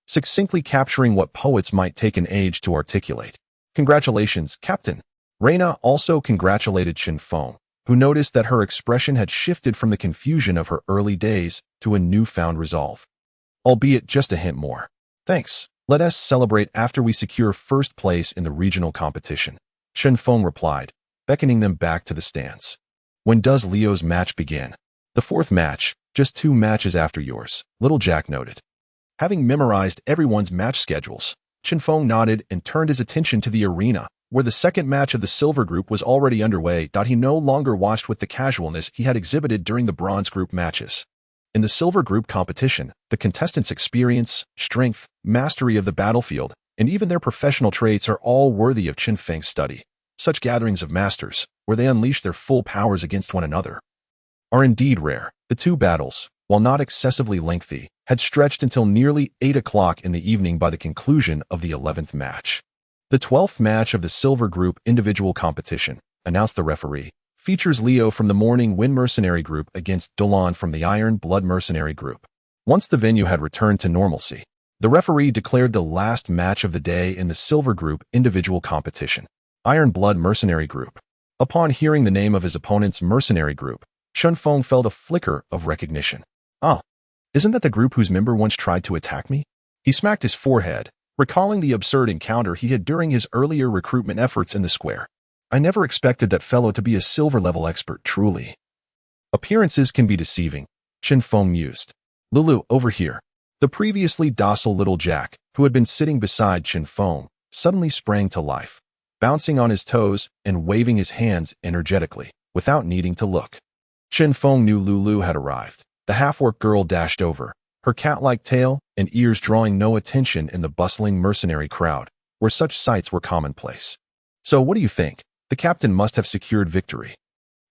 succinctly capturing what poets might take an age to articulate. Congratulations, Captain. Reina also congratulated Chinfong, who noticed that her expression had shifted from the confusion of her early days to a newfound resolve. Albeit just a hint more. Thanks. Let us celebrate after we secure first place in the regional competition. Chinfong replied, beckoning them back to the stands. When does Leo's match begin? The fourth match, just 2 matches after yours, Little Jack noted. Having memorized everyone's match schedules, Chinfong nodded and turned his attention to the arena, where the second match of the Silver Group was already underway. He no longer watched with the casualness he had exhibited during the Bronze Group matches. In the Silver Group competition, the contestants' experience, strength, mastery of the battlefield, and even their professional traits are all worthy of Chen Feng's study. Such gatherings of masters, where they unleash their full powers against one another, are indeed rare. The 2 battles, while not excessively lengthy, had stretched until nearly 8 o'clock in the evening by the conclusion of the 11th match. The 12th match of the Silver Group individual competition, announced the referee, features Leo from the Morning Wind Mercenary Group against Duel from the Iron Blood Mercenary Group. Once the venue had returned to normalcy, the referee declared the last match of the day in the Silver Group individual competition. Iron Blood Mercenary Group. Upon hearing the name of his opponent's mercenary group, Chen Feng felt a flicker of recognition. Oh, isn't that the group whose member once tried to attack me? He smacked his forehead, recalling the absurd encounter he had during his earlier recruitment efforts in the square. I never expected that fellow to be a silver-level expert, truly. Appearances can be deceiving, Chen Feng mused. Lulu, over here. The previously docile Little Jack, who had been sitting beside Chen Feng, suddenly sprang to life, bouncing on his toes and waving his hands energetically, without needing to look. Chen Feng knew Lulu had arrived. The half-orc girl dashed over, her cat-like tail and ears drawing no attention in the bustling mercenary crowd, where such sights were commonplace. So what do you think? The captain must have secured victory.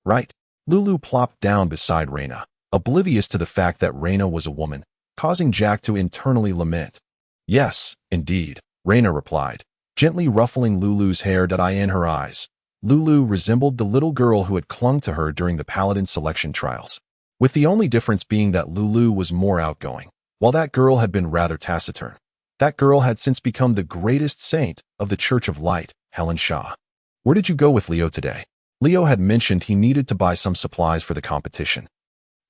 Right? Lulu plopped down beside Reina, oblivious to the fact that Reina was a woman, causing Jack to internally lament. Yes, indeed, Reina replied, gently ruffling Lulu's hair in her eyes. Lulu resembled the little girl who had clung to her during the paladin selection trials, with the only difference being that Lulu was more outgoing, while that girl had been rather taciturn. That girl had since become the greatest saint of the Church of Light, Helen Shaw. Where did you go with Leo today? Leo had mentioned he needed to buy some supplies for the competition.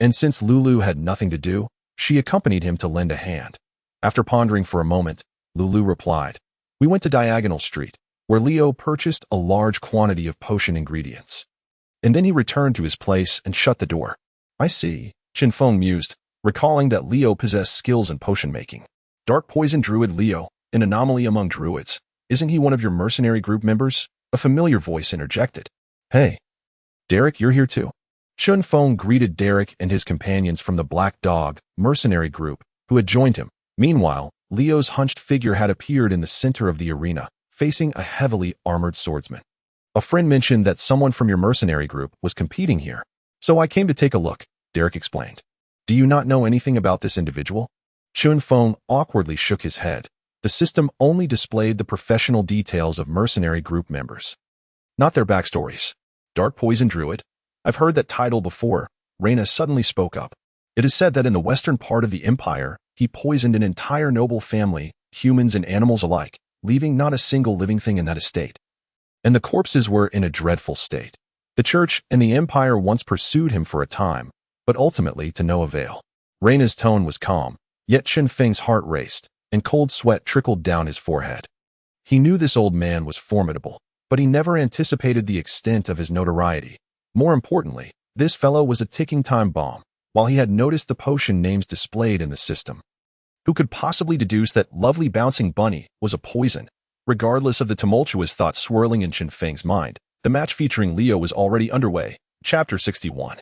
And since Lulu had nothing to do, she accompanied him to lend a hand. After pondering for a moment, Lulu replied, We went to Diagonal Street, where Leo purchased a large quantity of potion ingredients. And then he returned to his place and shut the door. I see, Chinfong mused, recalling that Leo possessed skills in potion making. Dark Poison Druid Leo, an anomaly among druids. Isn't he one of your mercenary group members? A familiar voice interjected. Hey, Derek, you're here too. Chen Feng greeted Derek and his companions from the Black Dog mercenary group, who had joined him. Meanwhile, Leo's hunched figure had appeared in the center of the arena, facing a heavily armored swordsman. A friend mentioned that someone from your mercenary group was competing here, so I came to take a look, Derek explained. Do you not know anything about this individual? Chen Feng awkwardly shook his head. The system only displayed the professional details of mercenary group members, not their backstories. Dark Poison Druid? I've heard that title before. Reina suddenly spoke up. It is said that in the western part of the empire, he poisoned an entire noble family, humans and animals alike, leaving not a single living thing in that estate. And the corpses were in a dreadful state. The church and the empire once pursued him for a time, but ultimately to no avail. Reina's tone was calm, yet Chen Feng's heart raced, and cold sweat trickled down his forehead. He knew this old man was formidable, but he never anticipated the extent of his notoriety. More importantly, this fellow was a ticking time bomb, while he had noticed the potion names displayed in the system. Who could possibly deduce that lovely bouncing bunny was a poison? Regardless of the tumultuous thoughts swirling in Chen Feng's mind, the match featuring Leo was already underway. Chapter 61.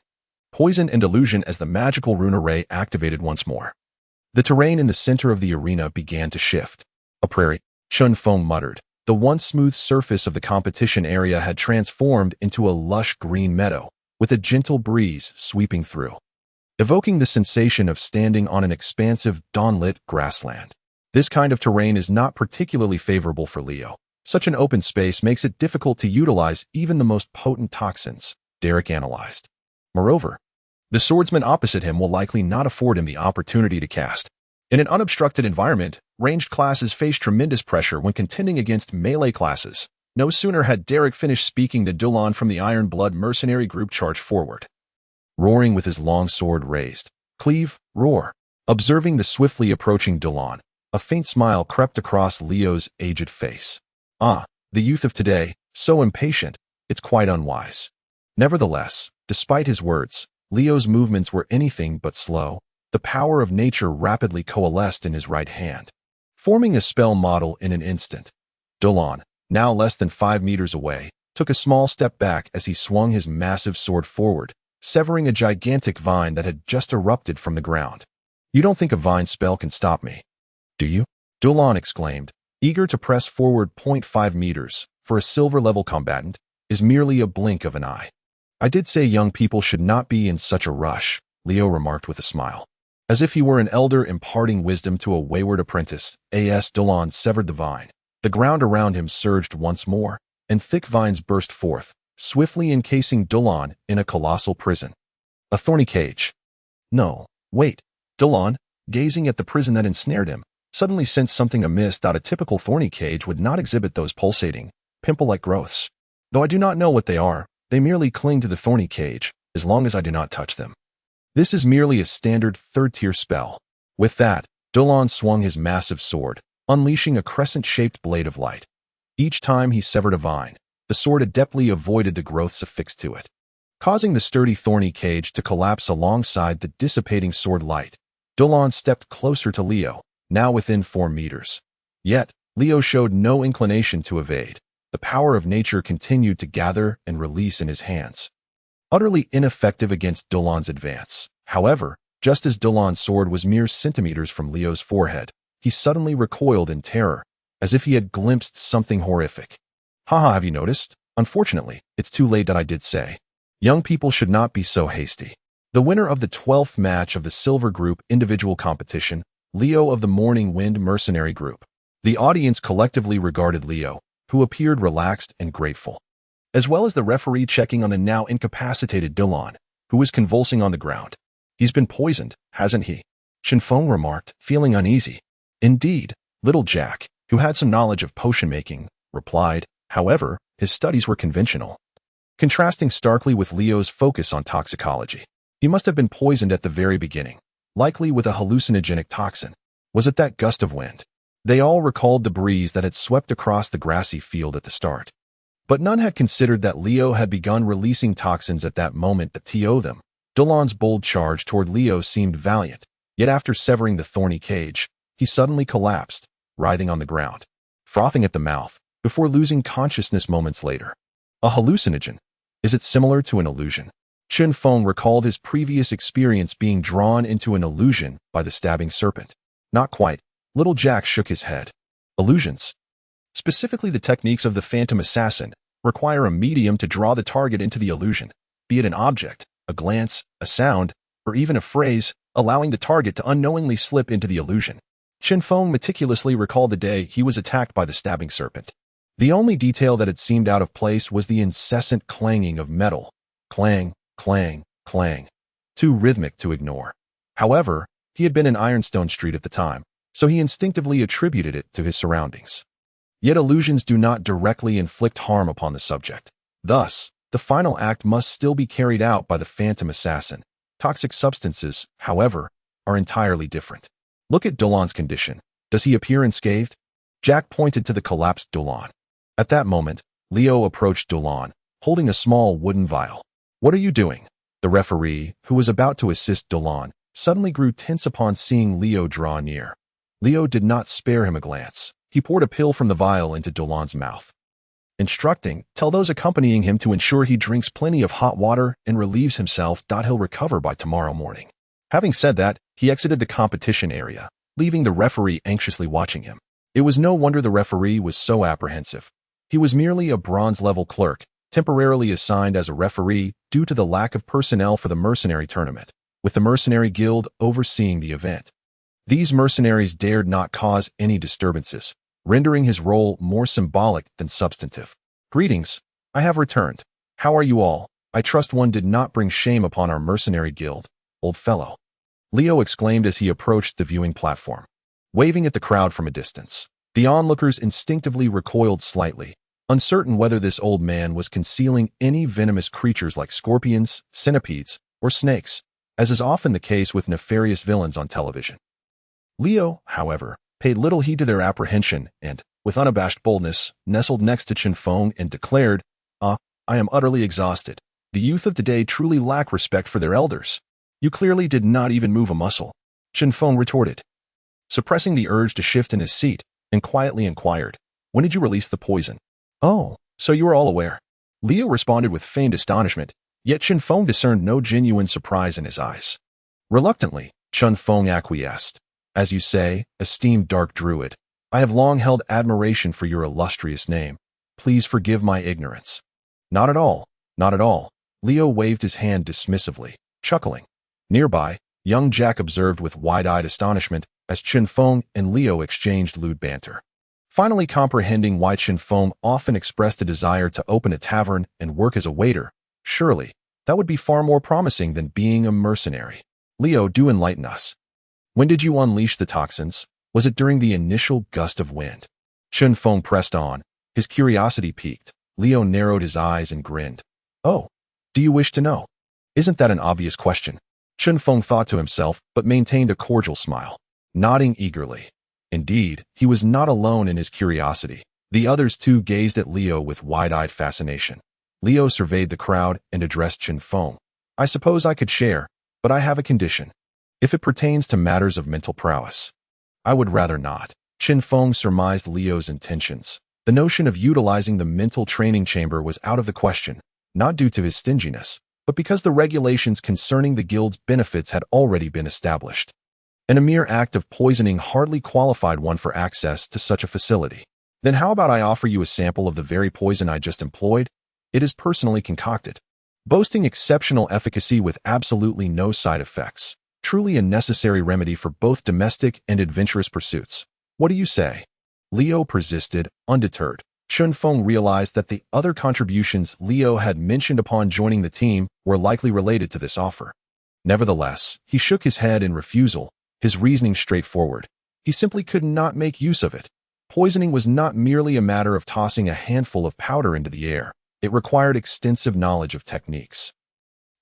Poison and illusion as the magical rune array activated once more. The terrain in the center of the arena began to shift. A prairie, Chen Feng muttered. The once smooth surface of the competition area had transformed into a lush green meadow, with a gentle breeze sweeping through, evoking the sensation of standing on an expansive, dawn-lit grassland. This kind of terrain is not particularly favorable for Leo. Such an open space makes it difficult to utilize even the most potent toxins, Derek analyzed. Moreover, the swordsman opposite him will likely not afford him the opportunity to cast. In an unobstructed environment, ranged classes face tremendous pressure when contending against melee classes. No sooner had Derek finished speaking than Duel from the Iron Blood mercenary group charged forward, roaring with his long sword raised. Cleave, roar. Observing the swiftly approaching Duel, a faint smile crept across Leo's aged face. Ah, the youth of today, so impatient, it's quite unwise. Nevertheless, despite his words, Leo's movements were anything but slow. The power of nature rapidly coalesced in his right hand, forming a spell model in an instant. Duel, now less than 5 meters away, took a small step back as he swung his massive sword forward, severing a gigantic vine that had just erupted from the ground. You don't think a vine spell can stop me, do you? Duel exclaimed, eager to press forward. 0.5 meters, for a silver-level combatant, is merely a blink of an eye. I did say young people should not be in such a rush, Leo remarked with a smile. As if he were an elder imparting wisdom to a wayward apprentice, Duel severed the vine. The ground around him surged once more, and thick vines burst forth, swiftly encasing Duel in a colossal prison. A thorny cage. No, wait. Duel, gazing at the prison that ensnared him, suddenly sensed something amiss. A typical thorny cage would not exhibit those pulsating, pimple-like growths. Though I do not know what they are, they merely cling to the thorny cage, as long as I do not touch them. This is merely a standard third-tier spell. With that, Duel swung his massive sword, unleashing a crescent-shaped blade of light. Each time he severed a vine, the sword adeptly avoided the growths affixed to it, causing the sturdy thorny cage to collapse alongside the dissipating sword light. Duel stepped closer to Leo, now within 4 meters. Yet, Leo showed no inclination to evade. The power of nature continued to gather and release in his hands, utterly ineffective against Duel's advance. However, just as Duel's sword was mere centimeters from Leo's forehead, he suddenly recoiled in terror, as if he had glimpsed something horrific. Haha, have you noticed? Unfortunately, it's too late. That I did say. Young people should not be so hasty. The winner of the 12th match of the Silver Group individual competition, Leo of the Morning Wind Mercenary Group. The audience collectively regarded Leo, who appeared relaxed and grateful, as well as the referee checking on the now incapacitated Duel, who was convulsing on the ground. He's been poisoned, hasn't he? Chinfong remarked, feeling uneasy. Indeed, little Jack, who had some knowledge of potion making, replied. However, his studies were conventional, contrasting starkly with Leo's focus on toxicology. He must have been poisoned at the very beginning, likely with a hallucinogenic toxin. Was it that gust of wind? They all recalled the breeze that had swept across the grassy field at the start. But none had considered that Leo had begun releasing toxins at that moment to them. Duel's bold charge toward Leo seemed valiant, yet after severing the thorny cage, he suddenly collapsed, writhing on the ground, frothing at the mouth, before losing consciousness moments later. A hallucinogen. Is it similar to an illusion? Chen Feng recalled his previous experience being drawn into an illusion by the stabbing serpent. Not quite. Little Jack shook his head. Illusions, specifically the techniques of the phantom assassin, require a medium to draw the target into the illusion, be it an object, a glance, a sound, or even a phrase, allowing the target to unknowingly slip into the illusion. Chen Feng meticulously recalled the day he was attacked by the stabbing serpent. The only detail that had seemed out of place was the incessant clanging of metal. Clang, clang, clang. Too rhythmic to ignore. However, he had been in Ironstone Street at the time, so he instinctively attributed it to his surroundings. Yet illusions do not directly inflict harm upon the subject. Thus, the final act must still be carried out by the phantom assassin. Toxic substances, however, are entirely different. Look at Dolan's condition. Does he appear unscathed? Jack pointed to the collapsed Dolan. At that moment, Leo approached Dolan, holding a small wooden vial. What are you doing? The referee, who was about to assist Dolan, suddenly grew tense upon seeing Leo draw near. Leo did not spare him a glance. He poured a pill from the vial into Dolan's mouth. Instructing, tell those accompanying him to ensure he drinks plenty of hot water and relieves himself. He'll recover by tomorrow morning. Having said that, he exited the competition area, leaving the referee anxiously watching him. It was no wonder the referee was so apprehensive. He was merely a bronze-level clerk, temporarily assigned as a referee due to the lack of personnel for the Mercenary tournament, with the Mercenary Guild overseeing the event. These mercenaries dared not cause any disturbances, rendering his role more symbolic than substantive. Greetings, I have returned. How are you all? I trust one did not bring shame upon our Mercenary Guild, old fellow. Leo exclaimed as he approached the viewing platform, waving at the crowd from a distance. The onlookers instinctively recoiled slightly, uncertain whether this old man was concealing any venomous creatures like scorpions, centipedes, or snakes, as is often the case with nefarious villains on television. Leo, however, paid little heed to their apprehension and, with unabashed boldness, nestled next to Chen Feng and declared, I am utterly exhausted. The youth of today truly lack respect for their elders. You clearly did not even move a muscle, Chen Feng retorted, suppressing the urge to shift in his seat, and quietly inquired, when did you release the poison? Oh, so you are all aware. Leo responded with feigned astonishment, yet Chen Feng discerned no genuine surprise in his eyes. Reluctantly, Chen Feng acquiesced. As you say, esteemed dark druid, I have long held admiration for your illustrious name. Please forgive my ignorance. Not at all, not at all. Leo waved his hand dismissively, chuckling. Nearby, young Jack observed with wide-eyed astonishment as Chen Feng and Leo exchanged lewd banter. Finally comprehending why Chen Feng often expressed a desire to open a tavern and work as a waiter, surely, that would be far more promising than being a mercenary. Leo, do enlighten us. When did you unleash the toxins? Was it during the initial gust of wind? Chen Feng pressed on, his curiosity piqued. Leo narrowed his eyes and grinned. Oh, do you wish to know? Isn't that an obvious question? Chen Feng thought to himself, but maintained a cordial smile, nodding eagerly. Indeed, he was not alone in his curiosity. The others too gazed at Leo with wide-eyed fascination. Leo surveyed the crowd and addressed Chen Feng. I suppose I could share, but I have a condition. If it pertains to matters of mental prowess, I would rather not. Chen Feng surmised Leo's intentions. The notion of utilizing the mental training chamber was out of the question, not due to his stinginess, but because the regulations concerning the guild's benefits had already been established. And a mere act of poisoning hardly qualified one for access to such a facility. Then how about I offer you a sample of the very poison I just employed? It is personally concocted, boasting exceptional efficacy with absolutely no side effects. Truly a necessary remedy for both domestic and adventurous pursuits. What do you say? Leo persisted, undeterred. Chen Feng realized that the other contributions Leo had mentioned upon joining the team were likely related to this offer. Nevertheless, he shook his head in refusal, his reasoning straightforward. He simply could not make use of it. Poisoning was not merely a matter of tossing a handful of powder into the air. It required extensive knowledge of techniques,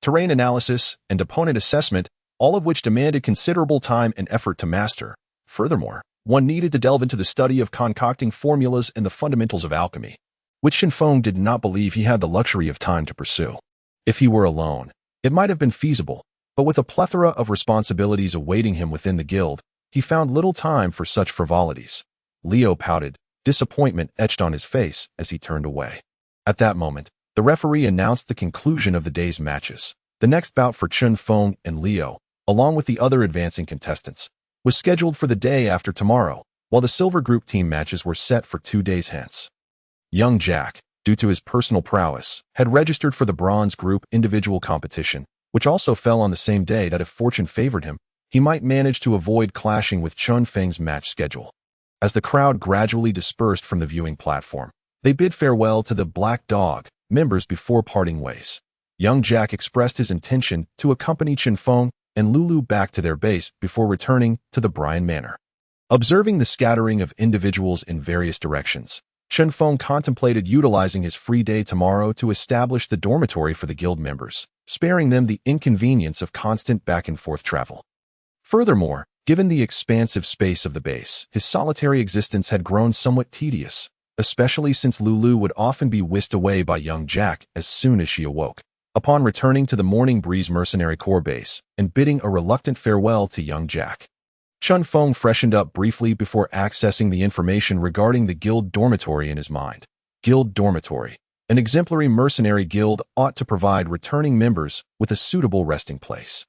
terrain analysis, and opponent assessment, all of which demanded considerable time and effort to master. Furthermore, one needed to delve into the study of concocting formulas and the fundamentals of alchemy, which Chen Feng did not believe he had the luxury of time to pursue. If he were alone, it might have been feasible, but with a plethora of responsibilities awaiting him within the guild, he found little time for such frivolities. Leo pouted, disappointment etched on his face as he turned away. At that moment, the referee announced the conclusion of the day's matches. The next bout for Chen Feng and Leo, along with the other advancing contestants, was scheduled for the day after tomorrow, while the Silver Group team matches were set for 2 days hence. Young Jack, due to his personal prowess, had registered for the Bronze Group individual competition, which also fell on the same day that if fortune favored him, he might manage to avoid clashing with Chen Feng's match schedule. As the crowd gradually dispersed from the viewing platform, they bid farewell to the Black Dog members before parting ways. Young Jack expressed his intention to accompany Chinfong and Lulu back to their base before returning to the Bryan Manor. Observing the scattering of individuals in various directions, Chen Feng contemplated utilizing his free day tomorrow to establish the dormitory for the guild members, sparing them the inconvenience of constant back-and-forth travel. Furthermore, given the expansive space of the base, his solitary existence had grown somewhat tedious, especially since Lulu would often be whisked away by young Jack as soon as she awoke. Upon returning to the Morning Breeze Mercenary Corps base and bidding a reluctant farewell to young Jack, Chen Feng freshened up briefly before accessing the information regarding the guild dormitory in his mind. Guild dormitory. An exemplary mercenary guild ought to provide returning members with a suitable resting place.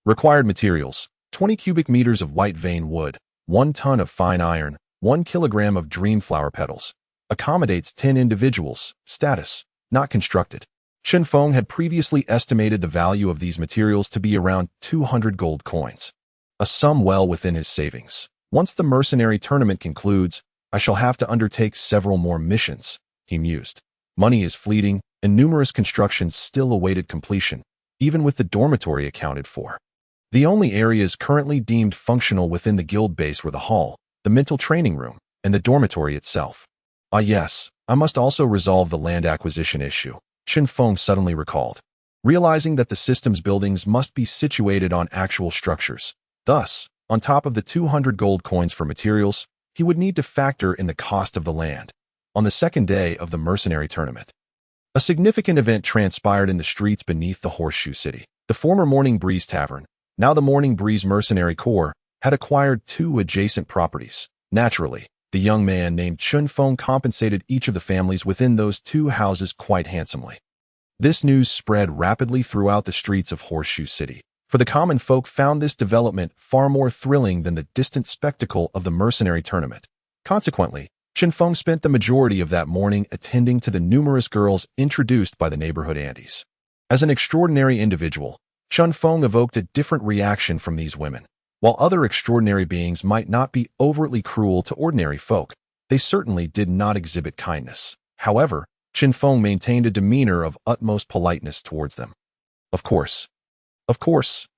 Required materials: 20 cubic meters of white vein wood, 1 ton of fine iron, 1 kilogram of dream flower petals. Accommodates 10 individuals. Status: not constructed. Chen Feng had previously estimated the value of these materials to be around 200 gold coins, a sum well within his savings. Once the mercenary tournament concludes, I shall have to undertake several more missions, he mused. Money is fleeting, and numerous constructions still awaited completion, even with the dormitory accounted for. The only areas currently deemed functional within the guild base were the hall, the mental training room, and the dormitory itself. Ah yes, I must also resolve the land acquisition issue, Chen Feng suddenly recalled, realizing that the system's buildings must be situated on actual structures. Thus, on top of the 200 gold coins for materials, he would need to factor in the cost of the land. On the second day of the mercenary tournament, a significant event transpired in the streets beneath the Horseshoe City. The former Morning Breeze Tavern, now the Morning Breeze Mercenary Corps, had acquired 2 adjacent properties. Naturally, the young man named Chen Feng compensated each of the families within those 2 houses quite handsomely. This news spread rapidly throughout the streets of Horseshoe City, for the common folk found this development far more thrilling than the distant spectacle of the mercenary tournament. Consequently, Chen Feng spent the majority of that morning attending to the numerous girls introduced by the neighborhood aunties. As an extraordinary individual, Chen Feng evoked a different reaction from these women. While other extraordinary beings might not be overtly cruel to ordinary folk, they certainly did not exhibit kindness. However, Chen Feng maintained a demeanor of utmost politeness towards them. Of course,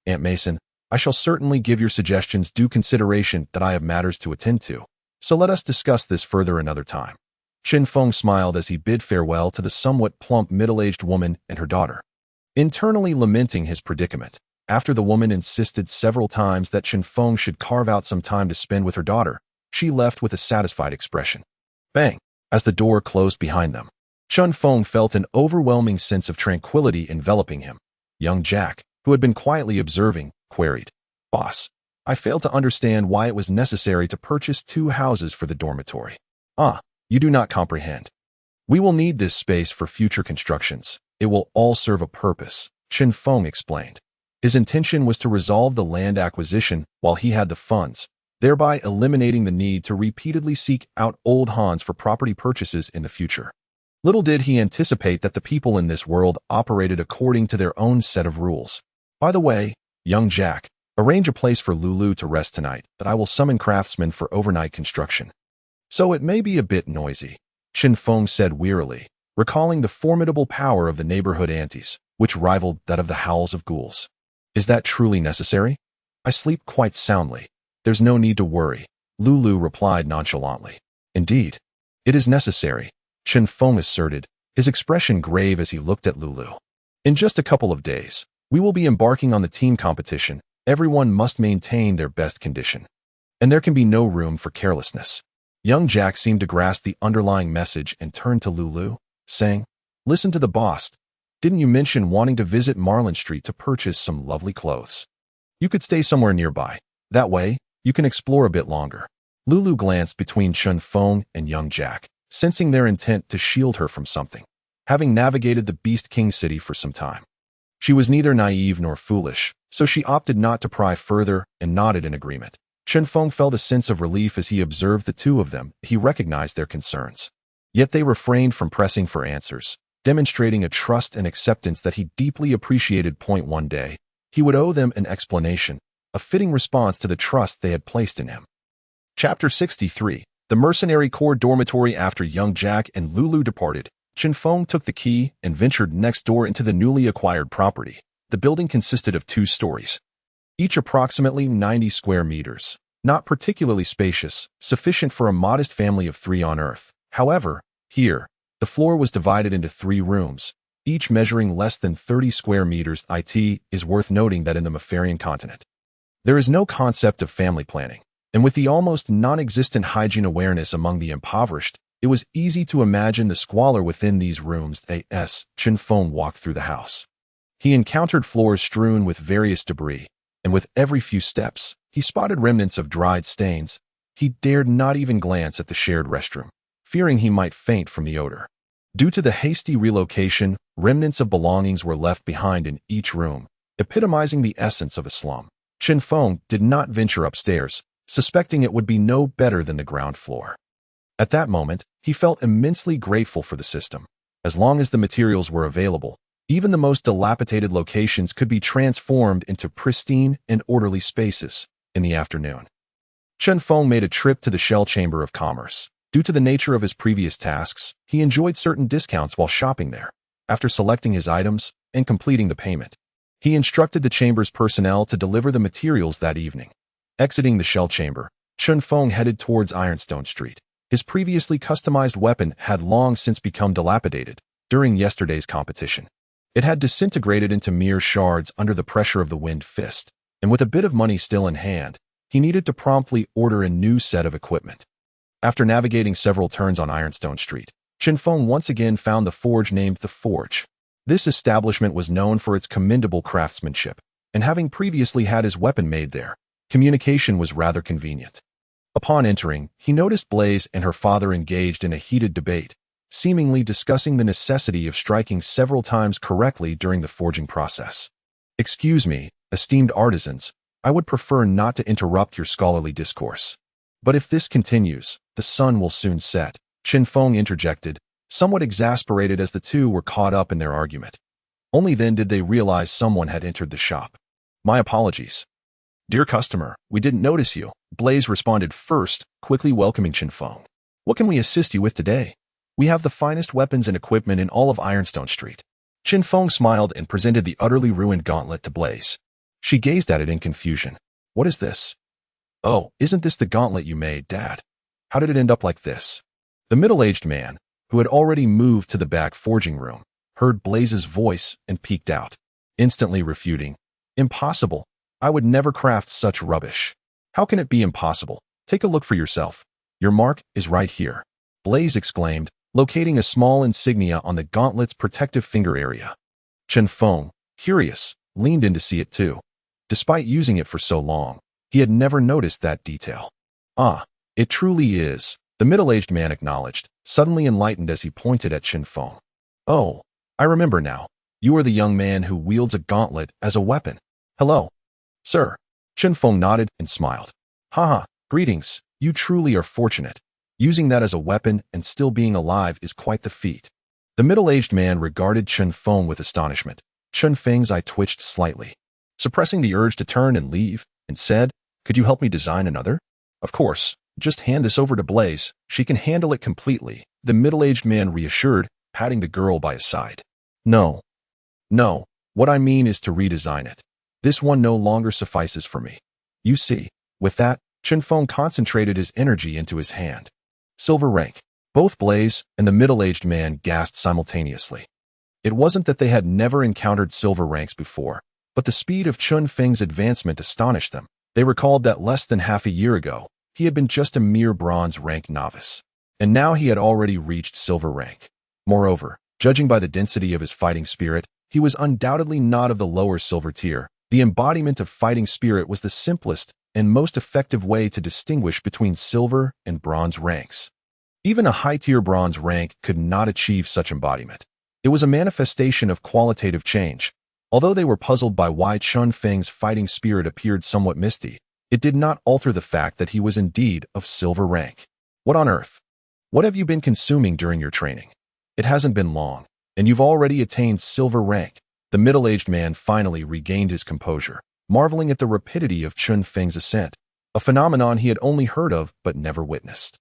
Aunt Mason, I shall certainly give your suggestions due consideration that I have matters to attend to, so let us discuss this further another time. Chen Feng smiled as he bid farewell to the somewhat plump middle-aged woman and her daughter. Internally lamenting his predicament, after the woman insisted several times that Chen Feng should carve out some time to spend with her daughter, she left with a satisfied expression. Bang! As the door closed behind them, Chen Feng felt an overwhelming sense of tranquility enveloping him. Young Jack, who had been quietly observing, queried, Boss, I failed to understand why it was necessary to purchase 2 houses for the dormitory. Ah, you do not comprehend. We will need this space for future constructions. It will all serve a purpose, Chen Feng explained. His intention was to resolve the land acquisition while he had the funds, thereby eliminating the need to repeatedly seek out old Hans for property purchases in the future. Little did he anticipate that the people in this world operated according to their own set of rules. By the way, young Jack, arrange a place for Lulu to rest tonight, that I will summon craftsmen for overnight construction. So it may be a bit noisy, Chen Feng said wearily, recalling the formidable power of the neighborhood aunties, which rivaled that of the howls of ghouls. Is that truly necessary? I sleep quite soundly. There's no need to worry, Lulu replied nonchalantly. Indeed, it is necessary, Chen Feng asserted, his expression grave as he looked at Lulu. In just a couple of days, we will be embarking on the team competition. Everyone must maintain their best condition, and there can be no room for carelessness. Young Jack seemed to grasp the underlying message and turned to Lulu, saying, Listen to the boss. Didn't you mention wanting to visit Marlin Street to purchase some lovely clothes? You could stay somewhere nearby. That way, you can explore a bit longer. Lulu glanced between Chen Feng and young Jack, sensing their intent to shield her from something. Having navigated the Beast King City for some time, she was neither naive nor foolish, so she opted not to pry further and nodded in agreement. Chen Feng felt a sense of relief as he observed the 2 of them. He recognized their concerns. Yet they refrained from pressing for answers, demonstrating a trust and acceptance that he deeply appreciated. One day, he would owe them an explanation, a fitting response to the trust they had placed in him. Chapter 63. The Mercenary Corps Dormitory. After young Jack and Lulu departed, Chen Feng took the key and ventured next door into the newly acquired property. The building consisted of 2 stories, each approximately 90 square meters. Not particularly spacious, sufficient for a modest family of 3 on Earth. However, here, the floor was divided into 3 rooms, each measuring less than 30 square meters. It is worth noting that in the Mafarian continent, there is no concept of family planning, and with the almost non-existent hygiene awareness among the impoverished, it was easy to imagine the squalor within these rooms. Chen Feng walked through the house. He encountered floors strewn with various debris, and with every few steps, he spotted remnants of dried stains. He dared not even glance at the shared restroom, fearing he might faint from the odor. Due to the hasty relocation, remnants of belongings were left behind in each room, epitomizing the essence of a slum. Chen Feng did not venture upstairs, suspecting it would be no better than the ground floor. At that moment, he felt immensely grateful for the system. As long as the materials were available, even the most dilapidated locations could be transformed into pristine and orderly spaces. In the afternoon, Chen Feng made a trip to the Shell Chamber of Commerce. Due to the nature of his previous tasks, he enjoyed certain discounts while shopping there. After selecting his items and completing the payment, he instructed the chamber's personnel to deliver the materials that evening. Exiting the Shell Chamber, Chen Feng headed towards Ironstone Street. His previously customized weapon had long since become dilapidated during yesterday's competition. It had disintegrated into mere shards under the pressure of the wind fist, and with a bit of money still in hand, he needed to promptly order a new set of equipment. After navigating several turns on Ironstone Street, Chen Feng once again found the forge named The Forge. This establishment was known for its commendable craftsmanship, and having previously had his weapon made there, communication was rather convenient. Upon entering, he noticed Blaze and her father engaged in a heated debate, seemingly discussing the necessity of striking several times correctly during the forging process. "Excuse me, esteemed artisans, I would prefer not to interrupt your scholarly discourse. But if this continues, the sun will soon set," Chen Feng interjected, somewhat exasperated as the two were caught up in their argument. Only then did they realize someone had entered the shop. "My apologies. Dear customer, we didn't notice you," Blaze responded first, quickly welcoming Chen Feng. "What can we assist you with today? We have the finest weapons and equipment in all of Ironstone Street." Chen Feng smiled and presented the utterly ruined gauntlet to Blaze. She gazed at it in confusion. "What is this?" "Oh, isn't this the gauntlet you made, Dad? How did it end up like this?" The middle-aged man, who had already moved to the back forging room, heard Blaze's voice and peeked out, instantly refuting. "Impossible. I would never craft such rubbish." "How can it be impossible? Take a look for yourself. Your mark is right here," Blaze exclaimed, locating a small insignia on the gauntlet's protective finger area. Chen Feng, curious, leaned in to see it too. Despite using it for so long, he had never noticed that detail. "Ah, it truly is," the middle-aged man acknowledged, suddenly enlightened as he pointed at Chen Feng. "Oh, I remember now. You are the young man who wields a gauntlet as a weapon." "Hello, sir." Chen Feng nodded and smiled. "Haha, greetings. You truly are fortunate. Using that as a weapon and still being alive is quite the feat." The middle-aged man regarded Chen Feng with astonishment. Chen Feng's eye twitched slightly, suppressing the urge to turn and leave, and said, "Could you help me design another?" "Of course. Just hand this over to Blaze. She can handle it completely," the middle-aged man reassured, patting the girl by his side. No, what I mean is to redesign it. This one no longer suffices for me. You see." With that, Chen Feng concentrated his energy into his hand. Silver rank. Both Blaze and the middle-aged man gasped simultaneously. It wasn't that they had never encountered silver ranks before, but the speed of Chen Feng's advancement astonished them. They recalled that less than half a year ago, he had been just a mere bronze rank novice, and now he had already reached silver rank. Moreover, judging by the density of his fighting spirit, he was undoubtedly not of the lower silver tier. The embodiment of fighting spirit was the simplest and most effective way to distinguish between silver and bronze ranks. Even a high-tier bronze rank could not achieve such embodiment. It was a manifestation of qualitative change. Although they were puzzled by why Chen Feng's fighting spirit appeared somewhat misty, it did not alter the fact that he was indeed of silver rank. "What on earth? What have you been consuming during your training? It hasn't been long, and you've already attained silver rank." The middle-aged man finally regained his composure, marveling at the rapidity of Chen Feng's ascent, a phenomenon he had only heard of but never witnessed.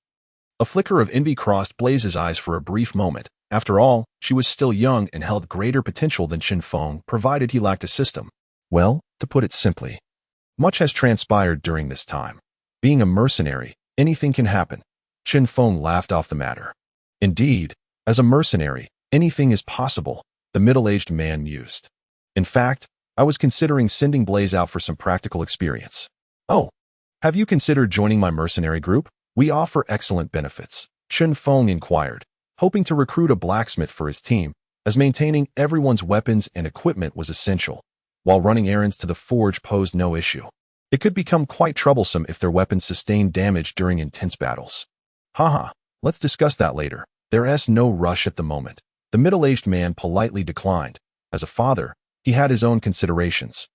A flicker of envy crossed Blaze's eyes for a brief moment. After all, she was still young and held greater potential than Chen Feng, provided he lacked a system. "Well, to put it simply, Much has transpired during this time. Being a mercenary, anything can happen. Chen Feng laughed off the matter. Indeed, as a mercenary, anything is possible, the middle-aged man mused. In fact, I was considering sending Blaze out for some practical experience. Oh, have you considered joining my mercenary group? We offer excellent benefits, Chen Feng inquired, hoping to recruit a blacksmith for his team, as maintaining everyone's weapons and equipment was essential, while running errands to the forge posed no issue. It could become quite troublesome if their weapons sustained damage during intense battles. Haha, let's discuss that later. There's no rush at the moment. The middle-aged man politely declined. As a father, he had his own considerations.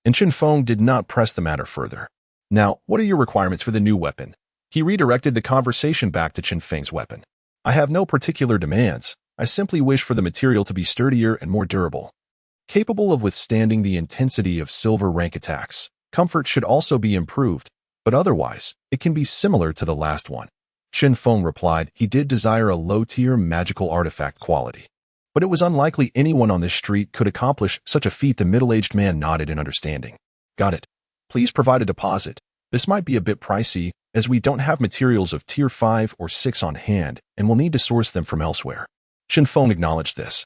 And Chinfong did not press the matter further. Now, what are your requirements for the new weapon? He redirected the conversation back to Chen Feng's weapon. I have no particular demands. I simply wish for the material to be sturdier and more durable. Capable of withstanding the intensity of silver rank attacks. Comfort should also be improved, but otherwise, it can be similar to the last one. Chen Feng replied he did desire a low-tier magical artifact quality. But it was unlikely anyone on this street could accomplish such a feat. The middle-aged man nodded in understanding. Got it. Please provide a deposit. This might be a bit pricey, as we don't have materials of tier 5 or 6 on hand, and will need to source them from elsewhere. Chen Feng acknowledged this,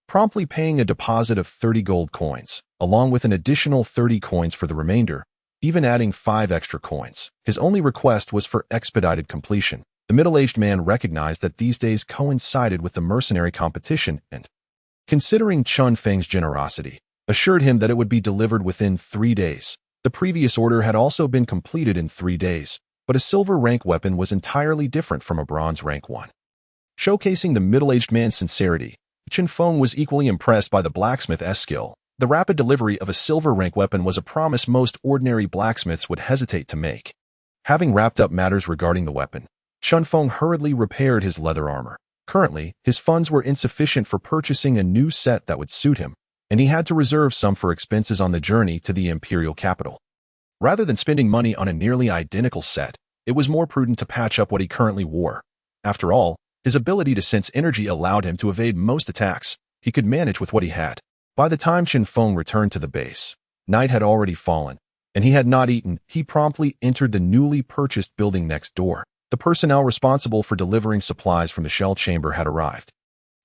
promptly paying a deposit of 30 gold coins, along with an additional 30 coins for the remainder, even adding 5 extra coins. His only request was for expedited completion. The middle-aged man recognized that these days coincided with the mercenary competition and, considering Chen Feng's generosity, assured him that it would be delivered within 3 days. The previous order had also been completed in 3 days, but a silver rank weapon was entirely different from a bronze rank one. Showcasing the middle-aged man's sincerity, Chen Feng was equally impressed by the blacksmith's skill. The rapid delivery of a silver rank weapon was a promise most ordinary blacksmiths would hesitate to make. Having wrapped up matters regarding the weapon, Chen Feng hurriedly repaired his leather armor. Currently, his funds were insufficient for purchasing a new set that would suit him, and he had to reserve some for expenses on the journey to the imperial capital. Rather than spending money on a nearly identical set, it was more prudent to patch up what he currently wore. After all, his ability to sense energy allowed him to evade most attacks. He could manage with what he had. By the time Chen Feng returned to the base, night had already fallen, and he had not eaten. He promptly entered the newly purchased building next door. The personnel responsible for delivering supplies from the shell chamber had arrived,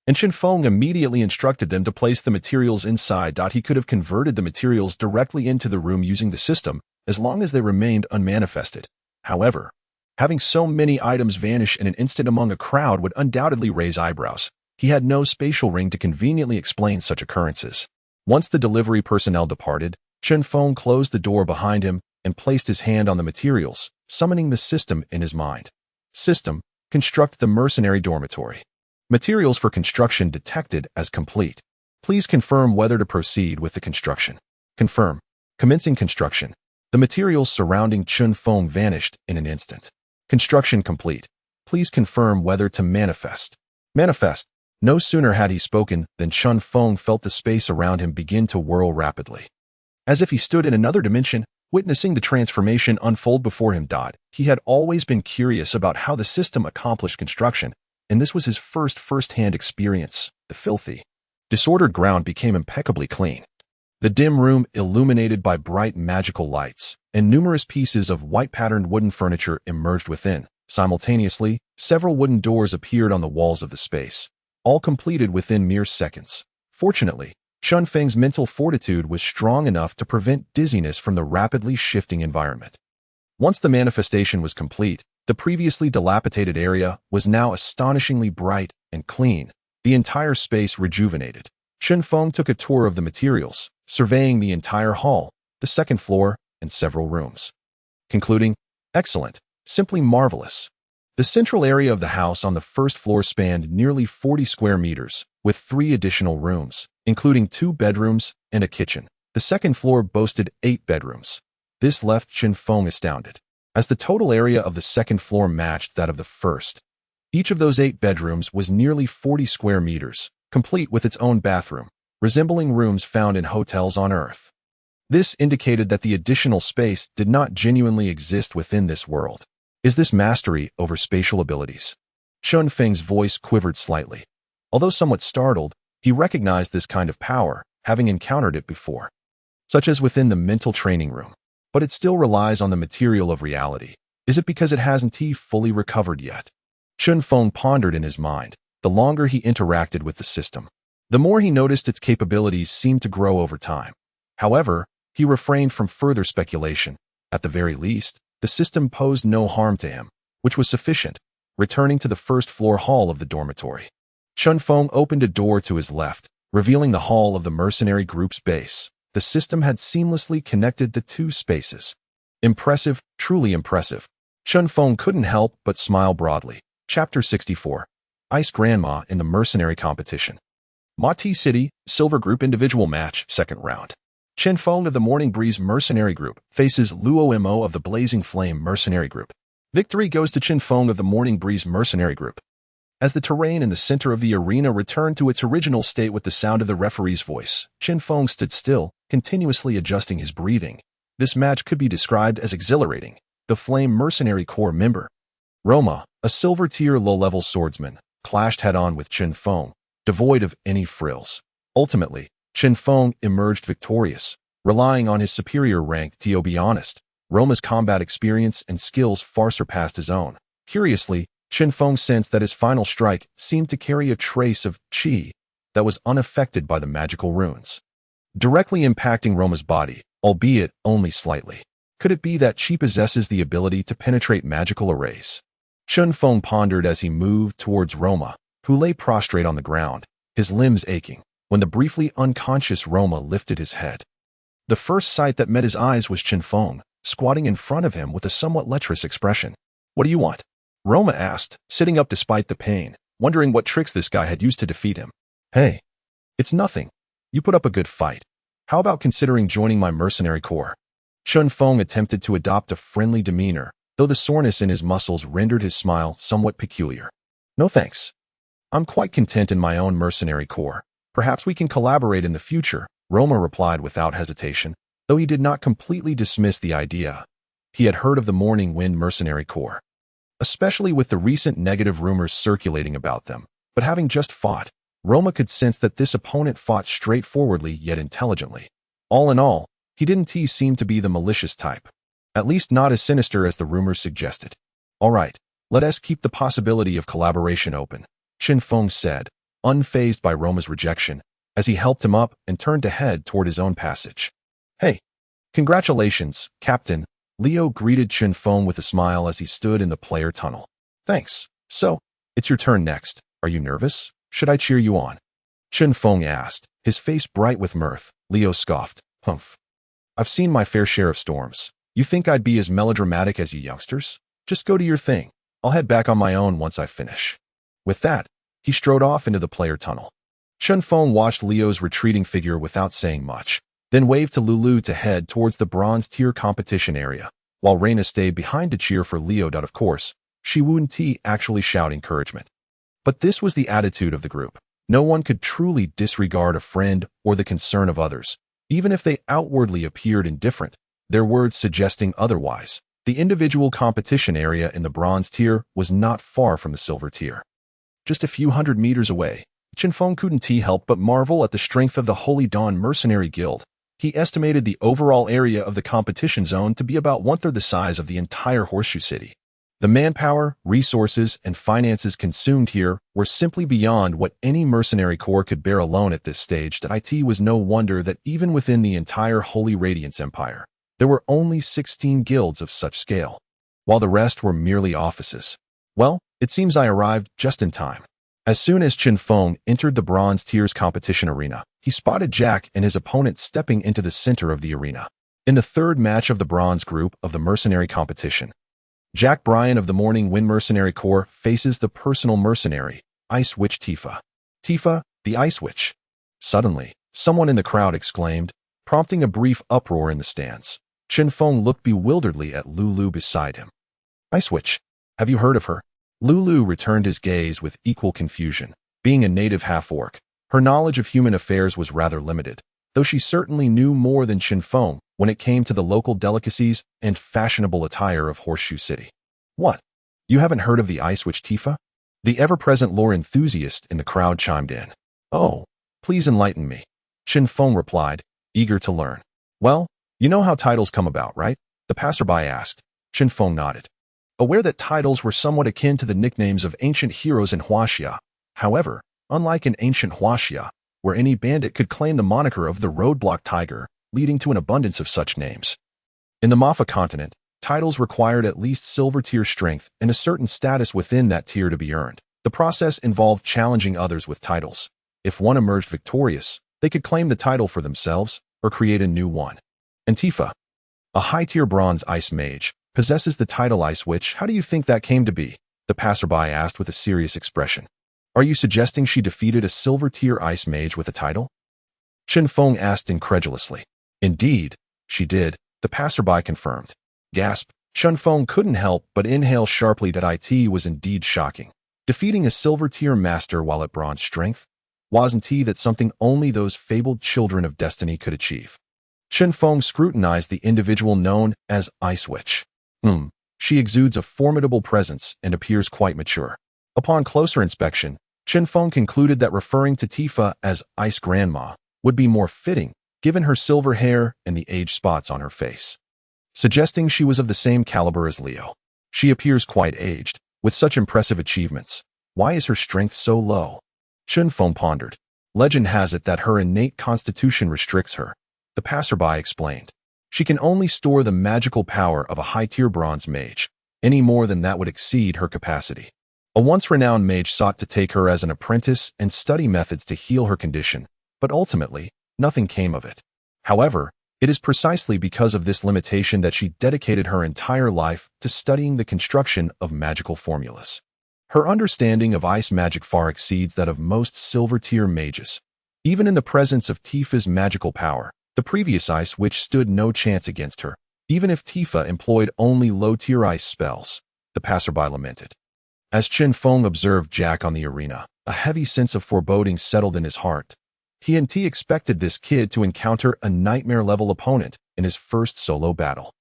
and Chen Feng immediately instructed them to place the materials inside. He could have converted the materials directly into the room using the system, as long as they remained unmanifested. However, having so many items vanish in an instant among a crowd would undoubtedly raise eyebrows. He had no spatial ring to conveniently explain such occurrences. Once the delivery personnel departed, Chen Feng closed the door behind him and placed his hand on the materials, summoning the system in his mind. System, construct the mercenary dormitory. Materials for construction detected as complete. Please confirm whether to proceed with the construction. Confirm. Commencing construction. The materials surrounding Chen Feng vanished in an instant. Construction complete. Please confirm whether to manifest. Manifest. No sooner had he spoken than Chen Feng felt the space around him begin to whirl rapidly. As if he stood in another dimension, witnessing the transformation unfold before him. He had always been curious about how the system accomplished construction, and this was his first-hand experience. The filthy, disordered ground became impeccably clean. The dim room illuminated by bright magical lights, and numerous pieces of white-patterned wooden furniture emerged within. Simultaneously, several wooden doors appeared on the walls of the space, all completed within mere seconds. Fortunately, Chen Feng's mental fortitude was strong enough to prevent dizziness from the rapidly shifting environment. Once the manifestation was complete, the previously dilapidated area was now astonishingly bright and clean, the entire space rejuvenated. Chen Feng took a tour of the materials, surveying the entire hall, the second floor, and several rooms, concluding, excellent, simply marvelous. The central area of the house on the first floor spanned nearly 40 square meters, with 3 additional rooms, including 2 bedrooms and a kitchen. The second floor boasted 8 bedrooms. This left Chen Feng astounded, as the total area of the second floor matched that of the first. Each of those 8 bedrooms was nearly 40 square meters, complete with its own bathroom, resembling rooms found in hotels on Earth. This indicated that the additional space did not genuinely exist within this world. Is this mastery over spatial abilities? Chen Feng's voice quivered slightly. Although somewhat startled, he recognized this kind of power, having encountered it before, such as within the mental training room. but it still relies on the material of reality. Is it because it hasn't fully recovered yet? Chen Feng pondered in his mind. The longer he interacted with the system, the more he noticed its capabilities seemed to grow over time. However, he refrained from further speculation. At the very least, the system posed no harm to him, which was sufficient. Returning to the first-floor hall of the dormitory, Chen Feng opened a door to his left, revealing the hall of the mercenary group's base. The system had seamlessly connected the two spaces. Impressive, truly impressive. Chen Feng couldn't help but smile broadly. Chapter 64. Ice Grandma in the Mercenary Competition. Mightiest City, Silver Group Individual Match, Second Round. Chen Feng of the Morning Breeze Mercenary Group faces Luo Mo of the Blazing Flame Mercenary Group. Victory goes to Chen Feng of the Morning Breeze Mercenary Group. As the terrain in the center of the arena returned to its original state with the sound of the referee's voice, Chen Feng stood still, continuously adjusting his breathing. This match could be described as exhilarating. The Flame Mercenary Corps member, Roma, a silver-tier low-level swordsman, clashed head-on with Chen Feng, devoid of any frills. Ultimately, Chen Feng emerged victorious, relying on his superior rank. To be honest, Roma's combat experience and skills far surpassed his own. Curiously, Chen Feng sensed that his final strike seemed to carry a trace of qi that was unaffected by the magical runes, directly impacting Roma's body, albeit only slightly. Could it be that qi possesses the ability to penetrate magical arrays? Chen Feng pondered as he moved towards Roma, who lay prostrate on the ground, his limbs aching, when the briefly unconscious Roma lifted his head. The first sight that met his eyes was Chen Feng, squatting in front of him with a somewhat lecherous expression. "What do you want?" Roma asked, sitting up despite the pain, wondering what tricks this guy had used to defeat him. "Hey, it's nothing. You put up a good fight. How about considering joining my mercenary corps?" Chen Feng attempted to adopt a friendly demeanor, though the soreness in his muscles rendered his smile somewhat peculiar. "No thanks. I'm quite content in my own mercenary corps. Perhaps we can collaborate in the future," Roma replied without hesitation, though he did not completely dismiss the idea. He had heard of the Morning Wind Mercenary Corps, especially with the recent negative rumors circulating about them, but having just fought, Roma could sense that this opponent fought straightforwardly yet intelligently. All in all, he didn't seem to be the malicious type, at least not as sinister as the rumors suggested. "All right, let us keep the possibility of collaboration open," Chen Feng said, unfazed by Roma's rejection, as he helped him up and turned to head toward his own passage. "Hey, congratulations, Captain," Leo greeted Chen Feng with a smile as he stood in the player tunnel. "Thanks. So, it's your turn next. Are you nervous? Should I cheer you on?" Chen Feng asked, his face bright with mirth. Leo scoffed. "Humph. I've seen my fair share of storms. You think I'd be as melodramatic as you youngsters? Just go do your thing. I'll head back on my own once I finish." With that, he strode off into the player tunnel. Chen Feng watched Leo's retreating figure without saying much, then waved to Lulu to head towards the bronze tier competition area, while Reina stayed behind to cheer for Leo. Of course, she wouldn't actually shout encouragement. But this was the attitude of the group. No one could truly disregard a friend or the concern of others, even if they outwardly appeared indifferent, their words suggesting otherwise. The individual competition area in the bronze tier was not far from the silver tier. Just a few hundred meters away, Chen Feng couldn't help but marvel at the strength of the Holy Dawn Mercenary Guild. He estimated the overall area of the competition zone to be about one-third the size of the entire Horseshoe City. The manpower, resources, and finances consumed here were simply beyond what any mercenary corps could bear alone at this stage. It was no wonder that even within the entire Holy Radiance Empire, there were only 16 guilds of such scale, while the rest were merely offices. Well, it seems I arrived just in time. As soon as Chen Feng entered the bronze tier's competition arena, he spotted Jack and his opponent stepping into the center of the arena. In the third match of the bronze group of the mercenary competition, Jack Bryan of the Morning Wind Mercenary Corps faces the personal mercenary, Ice Witch Tifa. "Tifa, the Ice Witch." Suddenly, someone in the crowd exclaimed, prompting a brief uproar in the stands. Chen Feng looked bewilderedly at Lulu beside him. "Ice Witch? Have you heard of her?" Lulu returned his gaze with equal confusion. Being a native half-orc, her knowledge of human affairs was rather limited, though she certainly knew more than Chen Feng when it came to the local delicacies and fashionable attire of Horseshoe City. "What? You haven't heard of the Ice Witch Tifa?" The ever-present lore enthusiast in the crowd chimed in. "Oh, please enlighten me," Chen Feng replied, eager to learn. "Well, you know how titles come about, right? the passerby asked. Chen Feng nodded, aware that titles were somewhat akin to the nicknames of ancient heroes in Huaxia. However, unlike in ancient Huaxia, where any bandit could claim the moniker of the Roadblock Tiger, leading to an abundance of such names. In the Mafa continent, titles required at least silver tier strength and a certain status within that tier to be earned. The process involved challenging others with titles. If one emerged victorious, they could claim the title for themselves or create a new one. And Tifa, a high-tier bronze ice mage, possesses the title Ice Witch. How do you think that came to be? The passerby asked with a serious expression. Are you suggesting she defeated a silver-tier ice mage with a title? Chen Feng asked incredulously. Indeed, she did, the passerby confirmed. Gasp. Chen Feng couldn't help but inhale sharply. That it was indeed shocking. Defeating a silver-tier master while at bronze strength? Wasn't that something only those fabled children of destiny could achieve? Chen Feng scrutinized the individual known as Ice Witch. She exudes a formidable presence and appears quite mature. Upon closer inspection, Chen Feng concluded that referring to Tifa as Ice Grandma would be more fitting, given her silver hair and the age spots on her face, suggesting she was of the same caliber as Leo. She appears quite aged, with such impressive achievements. Why is her strength so low? Chen Feng pondered. Legend has it that her innate constitution restricts her, the passerby explained. She can only store the magical power of a high-tier bronze mage. Any more than that would exceed her capacity. A once-renowned mage sought to take her as an apprentice and study methods to heal her condition, but ultimately, nothing came of it. However, it is precisely because of this limitation that she dedicated her entire life to studying the construction of magical formulas. Her understanding of ice magic far exceeds that of most silver-tier mages. Even in the presence of Tifa's magical power, the previous Ice Witch stood no chance against her, even if Tifa employed only low-tier ice spells, the passerby lamented. As Chen Feng observed Jack on the arena, a heavy sense of foreboding settled in his heart. He expected this kid to encounter a nightmare-level opponent in his first solo battle.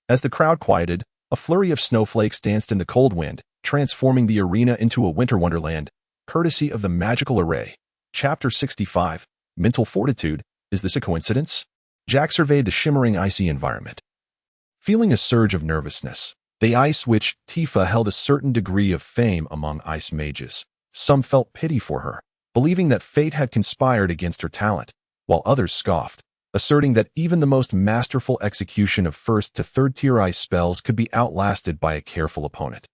As the crowd quieted, a flurry of snowflakes danced in the cold wind, transforming the arena into a winter wonderland, courtesy of the magical array. Chapter 65, Mental Fortitude. Is this a coincidence? Jack surveyed the shimmering icy environment. Feeling a surge of nervousness, the Ice Witch Tifa held a certain degree of fame among ice mages. Some felt pity for her, believing that fate had conspired against her talent, while others scoffed, asserting that even the most masterful execution of first to third-tier ice spells could be outlasted by a careful opponent.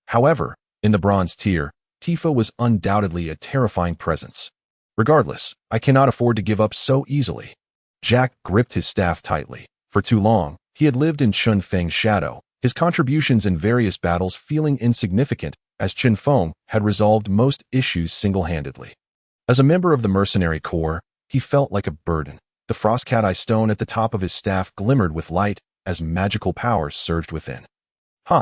However, in the bronze tier, Tifa was undoubtedly a terrifying presence. Regardless, I cannot afford to give up so easily. Jack gripped his staff tightly. For too long, he had lived in Chen Feng's shadow, his contributions in various battles feeling insignificant, as Chen Feng had resolved most issues single-handedly. As a member of the Mercenary Corps, he felt like a burden. The Frostcat Eye stone at the top of his staff glimmered with light as magical powers surged within.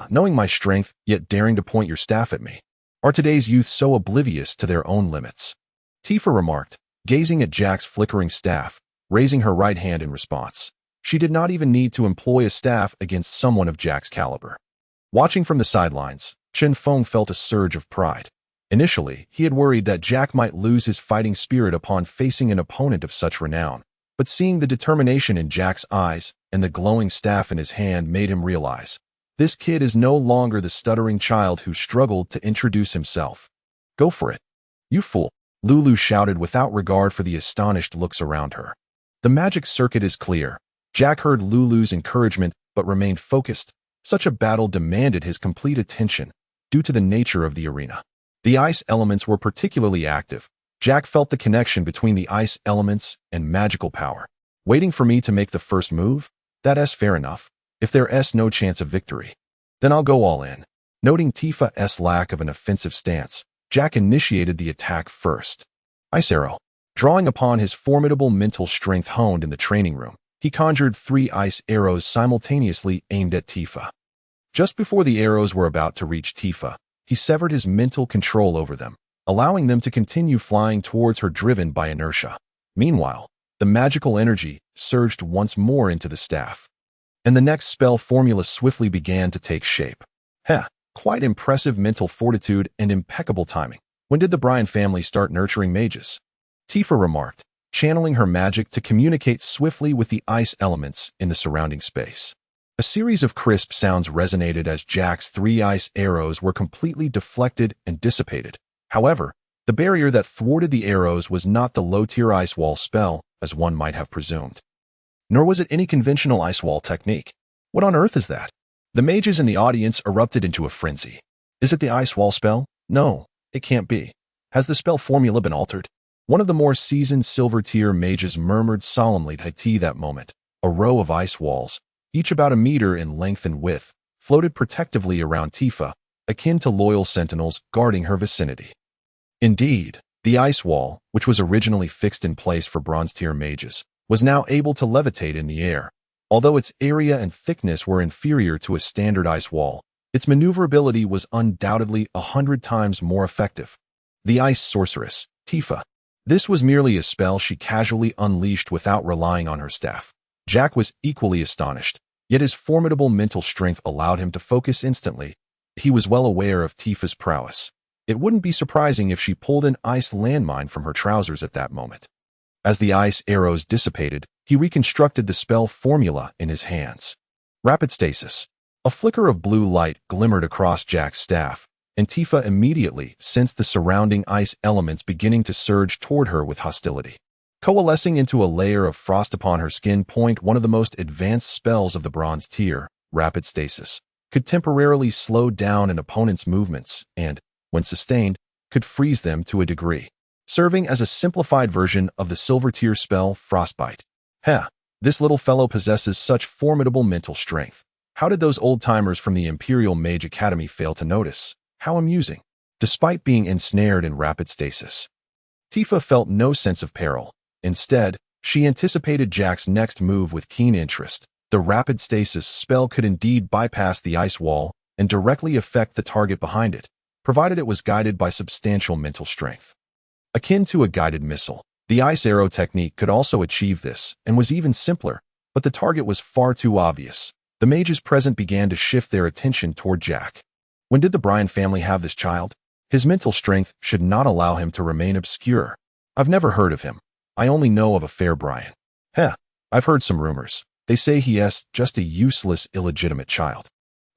Knowing my strength, yet daring to point your staff at me. Are today's youth so oblivious to their own limits? Tifa remarked, gazing at Jack's flickering staff, raising her right hand in response. She did not even need to employ a staff against someone of Jack's caliber. Watching from the sidelines, Chen Feng felt a surge of pride. Initially, he had worried that Jack might lose his fighting spirit upon facing an opponent of such renown, but seeing the determination in Jack's eyes and the glowing staff in his hand made him realize, this kid is no longer the stuttering child who struggled to introduce himself. Go for it. You fool. Lulu shouted without regard for the astonished looks around her. The magic circuit is clear. Jack heard Lulu's encouragement but remained focused. Such a battle demanded his complete attention, due to the nature of the arena. The ice elements were particularly active. Jack felt the connection between the ice elements and magical power. Waiting for me to make the first move? That's fair enough. If there's no chance of victory, then I'll go all in. Noting Tifa's lack of an offensive stance, Jack initiated the attack first. Ice Arrow. Drawing upon his formidable mental strength honed in the training room, he conjured 3 ice arrows simultaneously aimed at Tifa. Just before the arrows were about to reach Tifa, he severed his mental control over them, allowing them to continue flying towards her driven by inertia. Meanwhile, the magical energy surged once more into the staff, and the next spell formula swiftly began to take shape. Quite impressive mental fortitude and impeccable timing. When did the Bryan family start nurturing mages? Tifa remarked, channeling her magic to communicate swiftly with the ice elements in the surrounding space. A series of crisp sounds resonated as Jack's 3 ice arrows were completely deflected and dissipated. However, the barrier that thwarted the arrows was not the low-tier ice wall spell, as one might have presumed. Nor was it any conventional ice wall technique. What on earth is that? The mages in the audience erupted into a frenzy. Is it the ice wall spell? No, it can't be. Has the spell formula been altered? One of the more seasoned silver-tier mages murmured solemnly to T that moment. A row of ice walls, each about a meter in length and width, floated protectively around Tifa, akin to loyal sentinels guarding her vicinity. Indeed, the ice wall, which was originally fixed in place for bronze-tier mages, was now able to levitate in the air. Although its area and thickness were inferior to a standard ice wall, its maneuverability was undoubtedly 100 times more effective. The ice sorceress, Tifa. This was merely a spell she casually unleashed without relying on her staff. Jack was equally astonished, yet his formidable mental strength allowed him to focus instantly. He was well aware of Tifa's prowess. It wouldn't be surprising if she pulled an ice landmine from her trousers at that moment. As the ice arrows dissipated, he reconstructed the spell formula in his hands. Rapid stasis. A flicker of blue light glimmered across Jack's staff, and Tifa immediately sensed the surrounding ice elements beginning to surge toward her with hostility. Coalescing into a layer of frost upon her skin, one of the most advanced spells of the bronze tier, rapid stasis, could temporarily slow down an opponent's movements and, when sustained, could freeze them to a degree, serving as a simplified version of the silver tier spell frostbite. This little fellow possesses such formidable mental strength. How did those old-timers from the Imperial Mage Academy fail to notice? How amusing. Despite being ensnared in rapid stasis, Tifa felt no sense of peril. Instead, she anticipated Jack's next move with keen interest. The rapid stasis spell could indeed bypass the ice wall and directly affect the target behind it, provided it was guided by substantial mental strength. Akin to a guided missile, the ice arrow technique could also achieve this and was even simpler, but the target was far too obvious. The mages present began to shift their attention toward Jack. When did the Bryan family have this child? His mental strength should not allow him to remain obscure. I've never heard of him. I only know of a fair Bryan. I've heard some rumors. They say he is just a useless, illegitimate child.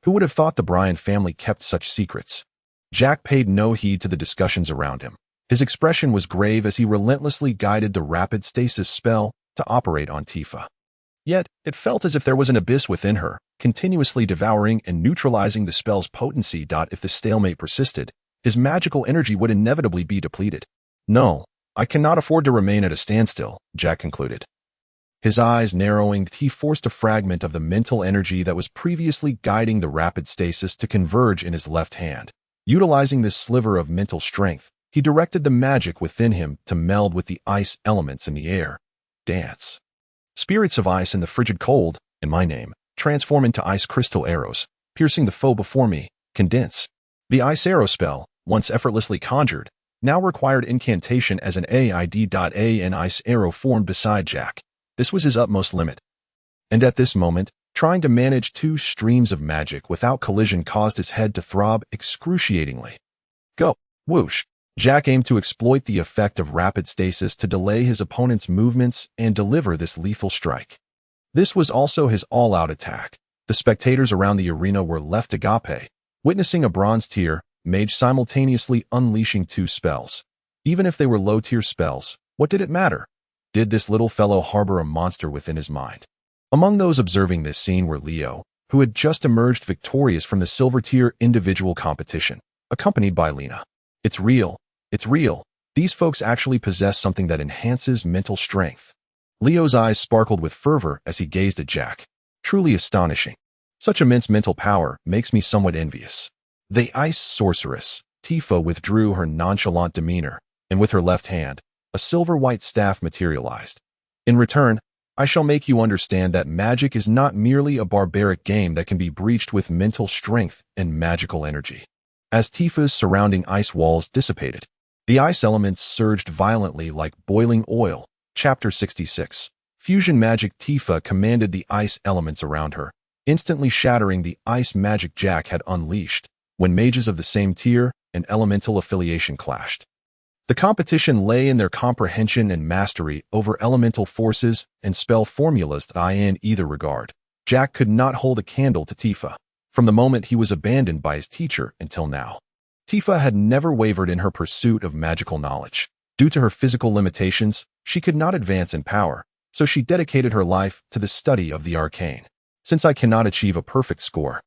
Who would have thought the Bryan family kept such secrets? Jack paid no heed to the discussions around him. His expression was grave as he relentlessly guided the rapid stasis spell to operate on Tifa. Yet, it felt as if there was an abyss within her, continuously devouring and neutralizing the spell's potency. If the stalemate persisted, his magical energy would inevitably be depleted. No, I cannot afford to remain at a standstill, Jack concluded. His eyes narrowing, he forced a fragment of the mental energy that was previously guiding the rapid stasis to converge in his left hand. Utilizing this sliver of mental strength, he directed the magic within him to meld with the ice elements in the air. Dance. Spirits of ice in the frigid cold, in my name, transform into ice crystal arrows, piercing the foe before me, condense. The ice arrow spell, once effortlessly conjured, now required incantation as an an ice arrow formed beside Jack. This was his utmost limit. And at this moment, trying to manage 2 streams of magic without collision caused his head to throb excruciatingly. Go! Whoosh! Jack aimed to exploit the effect of rapid stasis to delay his opponent's movements and deliver this lethal strike. This was also his all-out attack. The spectators around the arena were left agape, witnessing a bronze tier mage simultaneously unleashing 2 spells. Even if they were low-tier spells, what did it matter? Did this little fellow harbor a monster within his mind? Among those observing this scene were Leo, who had just emerged victorious from the silver-tier individual competition, accompanied by Lena. It's real. It's real. These folks actually possess something that enhances mental strength. Leo's eyes sparkled with fervor as he gazed at Jack. Truly astonishing. Such immense mental power makes me somewhat envious. The ice sorceress, Tifa, withdrew her nonchalant demeanor, and with her left hand, a silver-white staff materialized. In return, I shall make you understand that magic is not merely a barbaric game that can be breached with mental strength and magical energy. As Tifa's surrounding ice walls dissipated, the ice elements surged violently like boiling oil. Chapter 66. Fusion Magic. Tifa commanded the ice elements around her, instantly shattering the ice magic Jack had unleashed when mages of the same tier and elemental affiliation clashed. The competition lay in their comprehension and mastery over elemental forces and spell formulas in either regard. Jack could not hold a candle to Tifa, from the moment he was abandoned by his teacher until now. Tifa had never wavered in her pursuit of magical knowledge. Due to her physical limitations, she could not advance in power, so she dedicated her life to the study of the arcane. Since I cannot achieve a perfect score,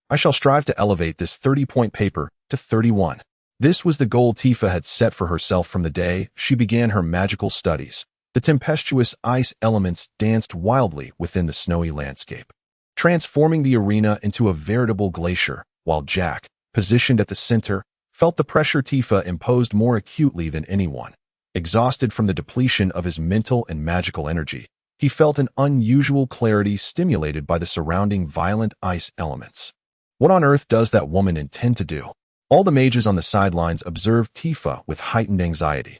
I shall strive to elevate this 30-point paper to 31. This was the goal Tifa had set for herself from the day she began her magical studies. The tempestuous ice elements danced wildly within the snowy landscape, transforming the arena into a veritable glacier, while Jack, positioned at the center, felt the pressure Tifa imposed more acutely than anyone. Exhausted from the depletion of his mental and magical energy, he felt an unusual clarity stimulated by the surrounding violent ice elements. What on earth does that woman intend to do? All the mages on the sidelines observed Tifa with heightened anxiety.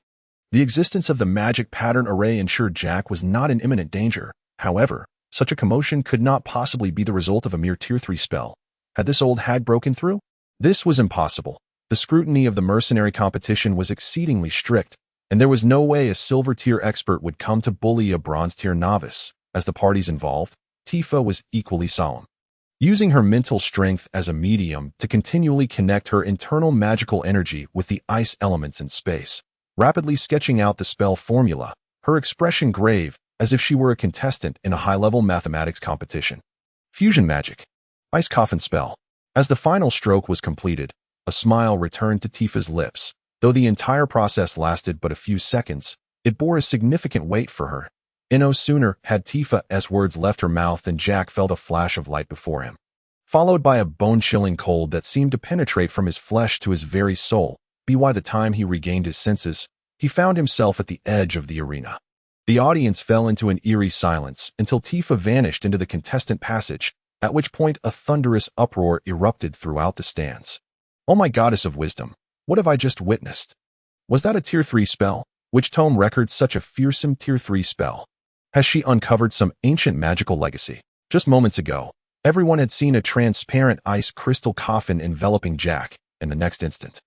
The existence of the magic pattern array ensured Jack was not in imminent danger. However, such a commotion could not possibly be the result of a mere Tier 3 spell. Had this old hag broken through? This was impossible. The scrutiny of the mercenary competition was exceedingly strict, and there was no way a silver-tier expert would come to bully a bronze-tier novice. As the parties involved, Tifa was equally solemn. Using her mental strength as a medium to continually connect her internal magical energy with the ice elements in space, rapidly sketching out the spell formula, her expression grave, as if she were a contestant in a high-level mathematics competition. Fusion magic. Ice coffin spell. As the final stroke was completed, a smile returned to Tifa's lips. Though the entire process lasted but a few seconds, it bore a significant weight for her. No sooner had Tifa's words left her mouth than Jack felt a flash of light before him, followed by a bone-chilling cold that seemed to penetrate from his flesh to his very soul. By the time he regained his senses, he found himself at the edge of the arena. The audience fell into an eerie silence until Tifa vanished into the contestant passage, at which point a thunderous uproar erupted throughout the stands. Oh my goddess of wisdom, what have I just witnessed? Was that a Tier 3 spell? Which tome records such a fearsome Tier 3 spell? Has she uncovered some ancient magical legacy? Just moments ago, everyone had seen a transparent ice crystal coffin enveloping Jack, and the next instant,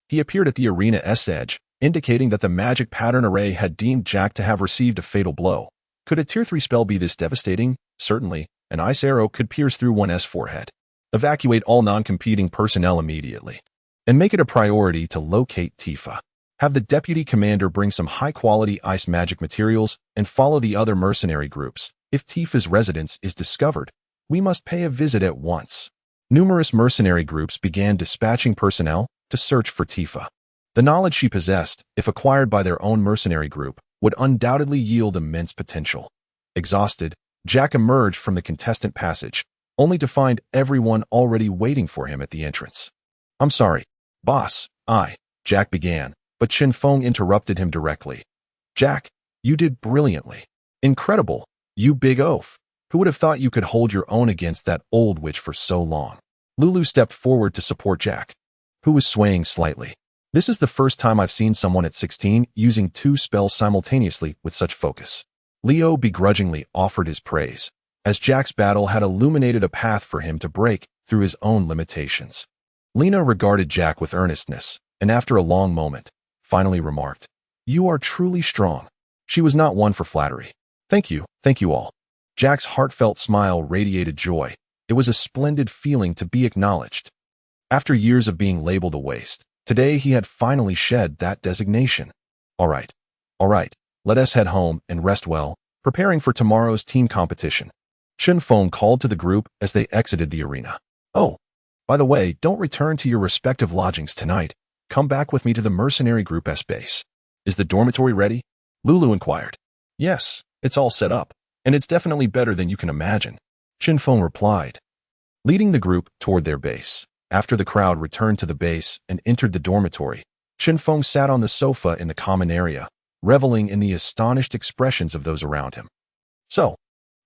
he appeared at the arena's edge, indicating that the magic pattern array had deemed Jack to have received a fatal blow. Could a Tier 3 spell be this devastating? Certainly, an ice arrow could pierce through one's forehead. Evacuate all non-competing personnel immediately, and make it a priority to locate Tifa. Have the deputy commander bring some high-quality ice magic materials and follow the other mercenary groups. If Tifa's residence is discovered, we must pay a visit at once. Numerous mercenary groups began dispatching personnel to search for Tifa. The knowledge she possessed, if acquired by their own mercenary group, would undoubtedly yield immense potential. Exhausted, Jack emerged from the contestant passage, only to find everyone already waiting for him at the entrance. I'm sorry, boss, Jack began, but Chen Feng interrupted him directly. Jack, you did brilliantly. Incredible, you big oaf. Who would have thought you could hold your own against that old witch for so long? Lulu stepped forward to support Jack, who was swaying slightly. This is the first time I've seen someone at 16 using 2 spells simultaneously with such focus. Leo begrudgingly offered his praise, as Jack's battle had illuminated a path for him to break through his own limitations. Lena regarded Jack with earnestness, and after a long moment, finally remarked, "You are truly strong." She was not one for flattery. Thank you all." Jack's heartfelt smile radiated joy. It was a splendid feeling to be acknowledged. After years of being labeled a waste, today he had finally shed that designation. All right, let us head home and rest well, preparing for tomorrow's team competition. Chinfong called to the group as they exited the arena. Oh, by the way, don't return to your respective lodgings tonight. Come back with me to the mercenary group's base. Is the dormitory ready? Lulu inquired. Yes, it's all set up, and it's definitely better than you can imagine, Chinfong replied, leading the group toward their base. After the crowd returned to the base and entered the dormitory, Chinfong sat on the sofa in the common area, reveling in the astonished expressions of those around him. So,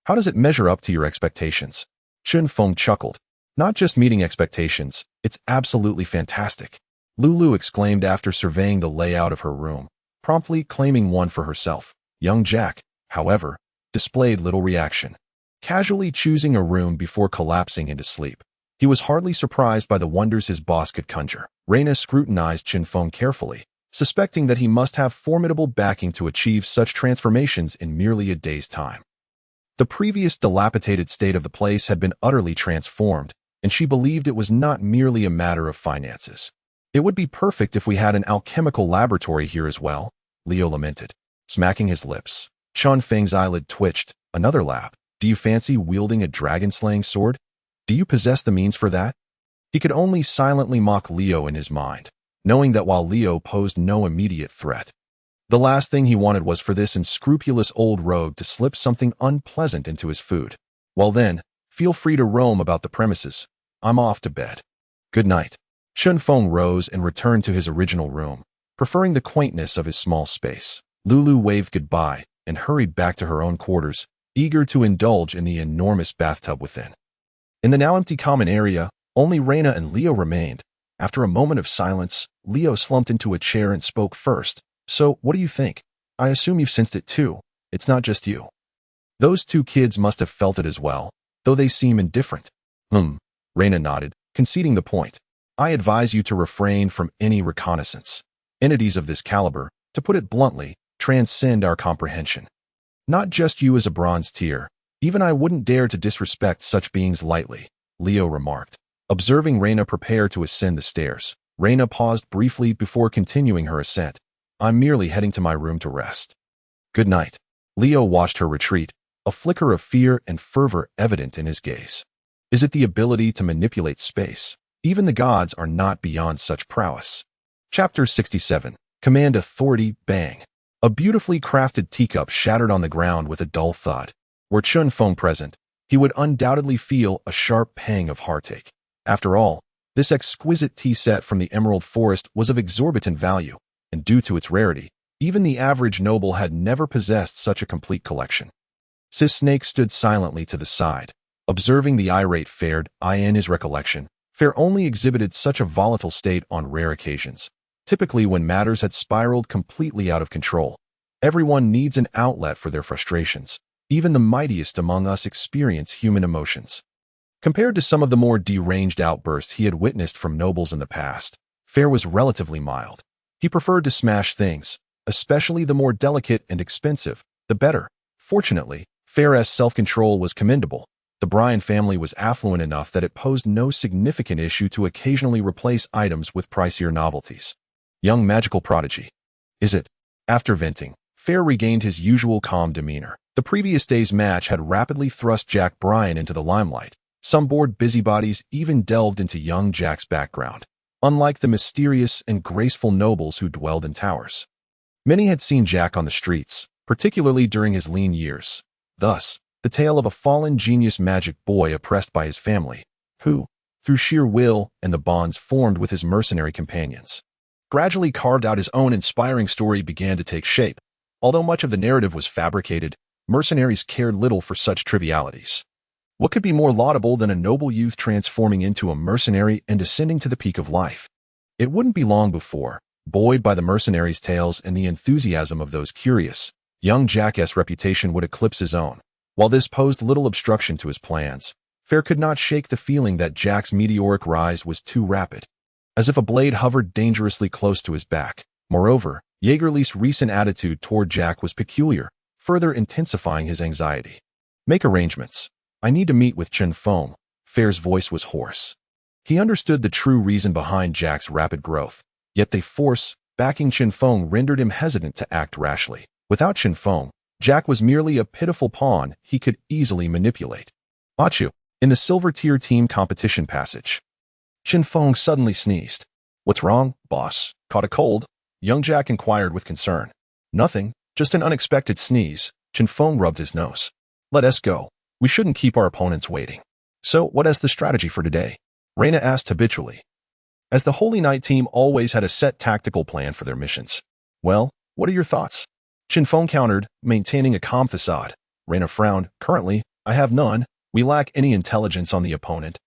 how does it measure up to your expectations? Chinfong chuckled. Not just meeting expectations, it's absolutely fantastic, Lulu exclaimed after surveying the layout of her room, promptly claiming one for herself. Young Jack, however, displayed little reaction, casually choosing a room before collapsing into sleep. He was hardly surprised by the wonders his boss could conjure. Reina scrutinized Chinfong carefully, suspecting that he must have formidable backing to achieve such transformations in merely a day's time. The previous dilapidated state of the place had been utterly transformed, and she believed it was not merely a matter of finances. It would be perfect if we had an alchemical laboratory here as well, Leo lamented, smacking his lips. Chen Feng's eyelid twitched. Another lab. Do you fancy wielding a dragon-slaying sword? Do you possess the means for that? He could only silently mock Leo in his mind, knowing that while Leo posed no immediate threat, the last thing he wanted was for this unscrupulous old rogue to slip something unpleasant into his food. Well then, feel free to roam about the premises. I'm off to bed. Good night. Chen Feng rose and returned to his original room, preferring the quaintness of his small space. Lulu waved goodbye and hurried back to her own quarters, eager to indulge in the enormous bathtub within. In the now empty common area, only Reina and Leo remained. After a moment of silence, Leo slumped into a chair and spoke first. So, what do you think? I assume you've sensed it too. It's not just you. Those two kids must have felt it as well, though they seem indifferent. Reina nodded, conceding the point. I advise you to refrain from any reconnaissance. Entities of this caliber, to put it bluntly, transcend our comprehension. Not just you as a bronze tier. Even I wouldn't dare to disrespect such beings lightly, Leo remarked, observing Reina prepare to ascend the stairs. Reina paused briefly before continuing her ascent. I'm merely heading to my room to rest. Good night. Leo watched her retreat, a flicker of fear and fervor evident in his gaze. Is it the ability to manipulate space? Even the gods are not beyond such prowess. Chapter 67. Command Authority. Bang. A beautifully crafted teacup shattered on the ground with a dull thud. Were Chen Feng present, he would undoubtedly feel a sharp pang of heartache. After all, this exquisite tea set from the Emerald Forest was of exorbitant value, and due to its rarity, even the average noble had never possessed such a complete collection. Sis Snake stood silently to the side, observing the irate Fair. In his recollection, Fair only exhibited such a volatile state on rare occasions, typically when matters had spiraled completely out of control. Everyone needs an outlet for their frustrations. Even the mightiest among us experience human emotions. Compared to some of the more deranged outbursts he had witnessed from nobles in the past, Fair was relatively mild. He preferred to smash things, especially the more delicate and expensive, the better. Fortunately, Fair's self-control was commendable. The Bryan family was affluent enough that it posed no significant issue to occasionally replace items with pricier novelties. Young magical prodigy. Is it? After venting, Fair regained his usual calm demeanor. The previous day's match had rapidly thrust Jack Bryan into the limelight. Some bored busybodies even delved into young Jack's background, unlike the mysterious and graceful nobles who dwelled in towers. Many had seen Jack on the streets, particularly during his lean years. Thus, the tale of a fallen genius magic boy oppressed by his family, who, through sheer will and the bonds formed with his mercenary companions, gradually carved out his own inspiring story began to take shape. Although much of the narrative was fabricated, mercenaries cared little for such trivialities. What could be more laudable than a noble youth transforming into a mercenary and ascending to the peak of life? It wouldn't be long before, buoyed by the mercenaries' tales and the enthusiasm of those curious, young Jack's reputation would eclipse his own. While this posed little obstruction to his plans, Fair could not shake the feeling that Jack's meteoric rise was too rapid, as if a blade hovered dangerously close to his back. Moreover, Jaegerle's recent attitude toward Jack was peculiar, further intensifying his anxiety. Make arrangements. I need to meet with Chen Feng. Fair's voice was hoarse. He understood the true reason behind Jack's rapid growth, yet the force backing Chen Feng rendered him hesitant to act rashly. Without Chen Feng, Jack was merely a pitiful pawn he could easily manipulate. Achu, in the Silver Tier Team competition passage. Chen Feng suddenly sneezed. What's wrong, boss? Caught a cold? Young Jack inquired with concern. Nothing, just an unexpected sneeze. Chen Feng rubbed his nose. Let us go. We shouldn't keep our opponents waiting. So, what is the strategy for today? Reina asked habitually, as the Holy Knight team always had a set tactical plan for their missions. Well, what are your thoughts? Chinfong countered, maintaining a calm facade. Reina frowned. Currently, I have none. We lack any intelligence on the opponent,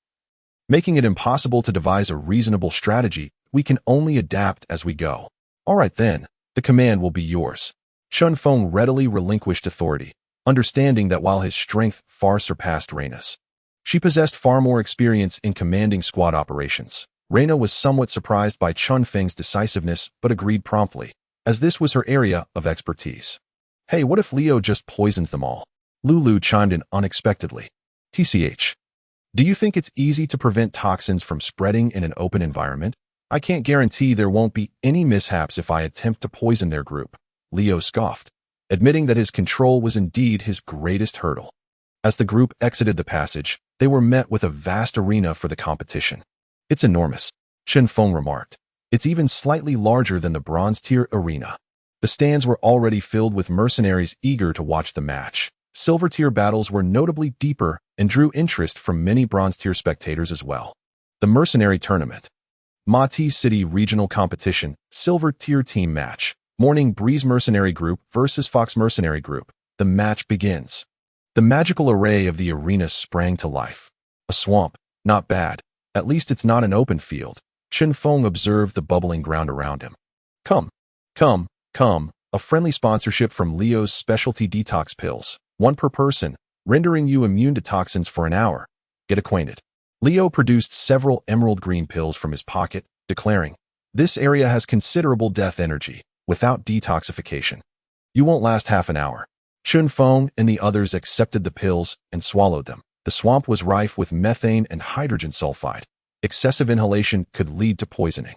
making it impossible to devise a reasonable strategy. We can only adapt as we go. All right then, the command will be yours. Chen Feng readily relinquished authority, understanding that while his strength far surpassed Reina's, she possessed far more experience in commanding squad operations. Reina was somewhat surprised by Chen Feng's decisiveness but agreed promptly, as this was her area of expertise. Hey, what if Leo just poisons them all? Lulu chimed in unexpectedly. TCH. Do you think it's easy to prevent toxins from spreading in an open environment? I can't guarantee there won't be any mishaps if I attempt to poison their group, Leo scoffed, admitting that his control was indeed his greatest hurdle. As the group exited the passage, they were met with a vast arena for the competition. It's enormous, Chen Feng remarked. It's even slightly larger than the bronze-tier arena. The stands were already filled with mercenaries eager to watch the match. Silver-tier battles were notably deeper and drew interest from many bronze-tier spectators as well. The Mercenary Tournament. Mightiest City Regional Competition, Silver-tier Team Match. Morning Breeze Mercenary Group versus Fox Mercenary Group. The match begins. The magical array of the arena sprang to life. A swamp. Not bad. At least it's not an open field. Chinfong observed the bubbling ground around him. Come. A friendly sponsorship from Leo's specialty detox pills. 1 per person, rendering you immune to toxins for an hour. Get acquainted. Leo produced several emerald green pills from his pocket, declaring, "This area has considerable death energy, without detoxification. You won't last half an hour." Chen Feng and the others accepted the pills and swallowed them. The swamp was rife with methane and hydrogen sulfide. Excessive inhalation could lead to poisoning.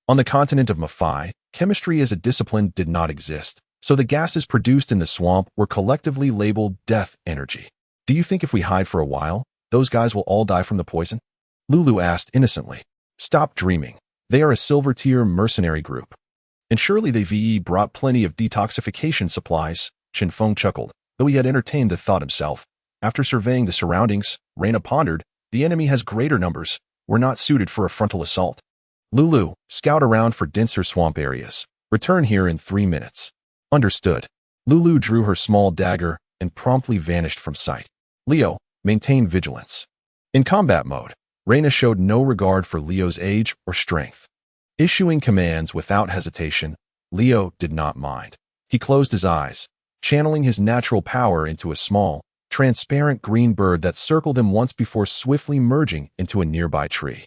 On the continent of Mafai, chemistry as a discipline did not exist, so the gases produced in the swamp were collectively labeled death energy. Do you think if we hide for a while, those guys will all die from the poison? Lulu asked innocently. Stop dreaming. They are a silver-tier mercenary group. And surely they brought plenty of detoxification supplies, Chinfong chuckled, though he had entertained the thought himself. After surveying the surroundings, Reina pondered, the enemy has greater numbers. We're not suited for a frontal assault. Lulu, scout around for denser swamp areas. Return here in 3 minutes. Understood. Lulu drew her small dagger and promptly vanished from sight. Leo, maintain vigilance. In combat mode, Reina showed no regard for Leo's age or strength. Issuing commands without hesitation, Leo did not mind. He closed his eyes, channeling his natural power into a small, transparent green bird that circled him once before swiftly merging into a nearby tree.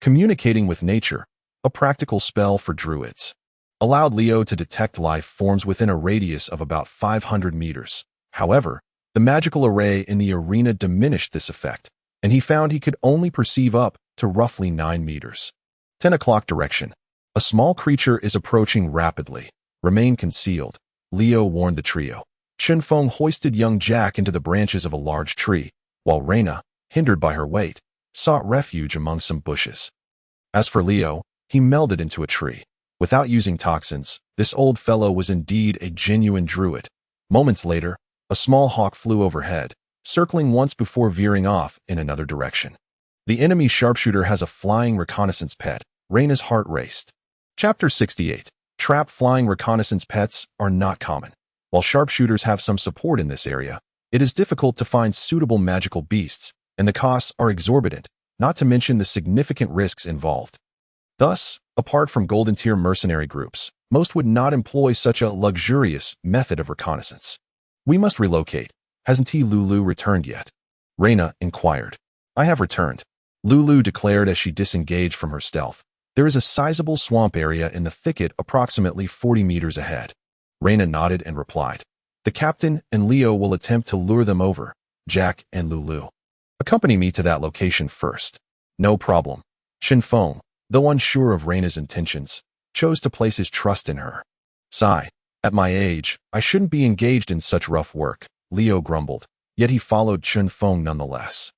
Communicating with nature, a practical spell for druids, allowed Leo to detect life forms within a radius of about 500 meters. However, the magical array in the arena diminished this effect, and he found he could only perceive up to roughly 9 meters. 10 o'clock direction. A small creature is approaching rapidly. Remain concealed, Leo warned the trio. Chinfong hoisted young Jack into the branches of a large tree, while Reina, hindered by her weight, sought refuge among some bushes. As for Leo, he melded into a tree. Without using toxins, this old fellow was indeed a genuine druid. Moments later, a small hawk flew overhead, circling once before veering off in another direction. The enemy sharpshooter has a flying reconnaissance pet. Reina's heart raced. Chapter 68. Trap flying reconnaissance pets are not common. While sharpshooters have some support in this area, it is difficult to find suitable magical beasts, and the costs are exorbitant, not to mention the significant risks involved. Thus, apart from golden-tier mercenary groups, most would not employ such a luxurious method of reconnaissance. We must relocate. Hasn't Lulu returned yet? Reina inquired. I have returned, Lulu declared as she disengaged from her stealth. There is a sizable swamp area in the thicket approximately 40 meters ahead. Reina nodded and replied. The captain and Leo will attempt to lure them over, Jack and Lulu. Accompany me to that location first. No problem. Chinfong, though unsure of Reina's intentions, chose to place his trust in her. Sigh. At my age, I shouldn't be engaged in such rough work, Leo grumbled, yet he followed Chinfong nonetheless.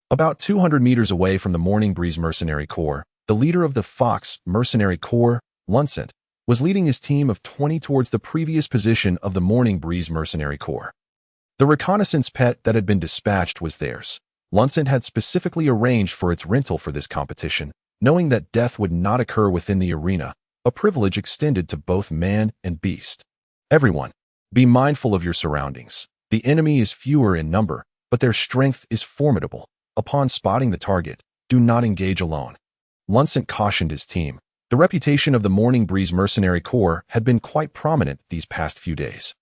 About 200 meters away from the Morning Breeze Mercenary Corps, the leader of the Fox Mercenary Corps, Luncent, was leading his team of 20 towards the previous position of the Morning Breeze Mercenary Corps. The reconnaissance pet that had been dispatched was theirs. Luncent had specifically arranged for its rental for this competition, knowing that death would not occur within the arena, a privilege extended to both man and beast. Everyone, be mindful of your surroundings. The enemy is fewer in number, but their strength is formidable. Upon spotting the target, do not engage alone. Luncent cautioned his team. The reputation of the Morning Breeze Mercenary Corps had been quite prominent these past few days.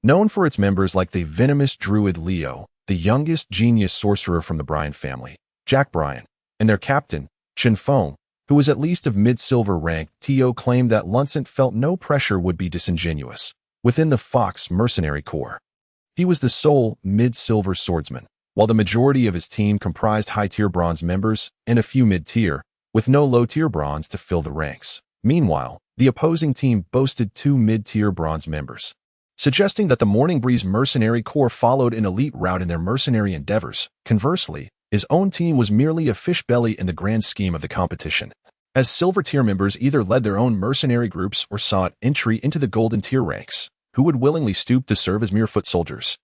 Known for its members like the venomous druid Leo, the youngest genius sorcerer from the Bryan family, Jack Bryan, and their captain, Chen Feng, who was at least of mid-silver rank, Tio claimed that Luncent felt no pressure would be disingenuous within the Fox Mercenary Corps. He was the sole mid-silver swordsman, while the majority of his team comprised high-tier bronze members and a few mid-tier, with no low-tier bronze to fill the ranks. Meanwhile, the opposing team boasted 2 mid-tier bronze members, suggesting that the Morning Breeze Mercenary Corps followed an elite route in their mercenary endeavors. Conversely, his own team was merely a fish belly in the grand scheme of the competition, as silver tier members either led their own mercenary groups or sought entry into the golden tier ranks, who would willingly stoop to serve as mere foot soldiers.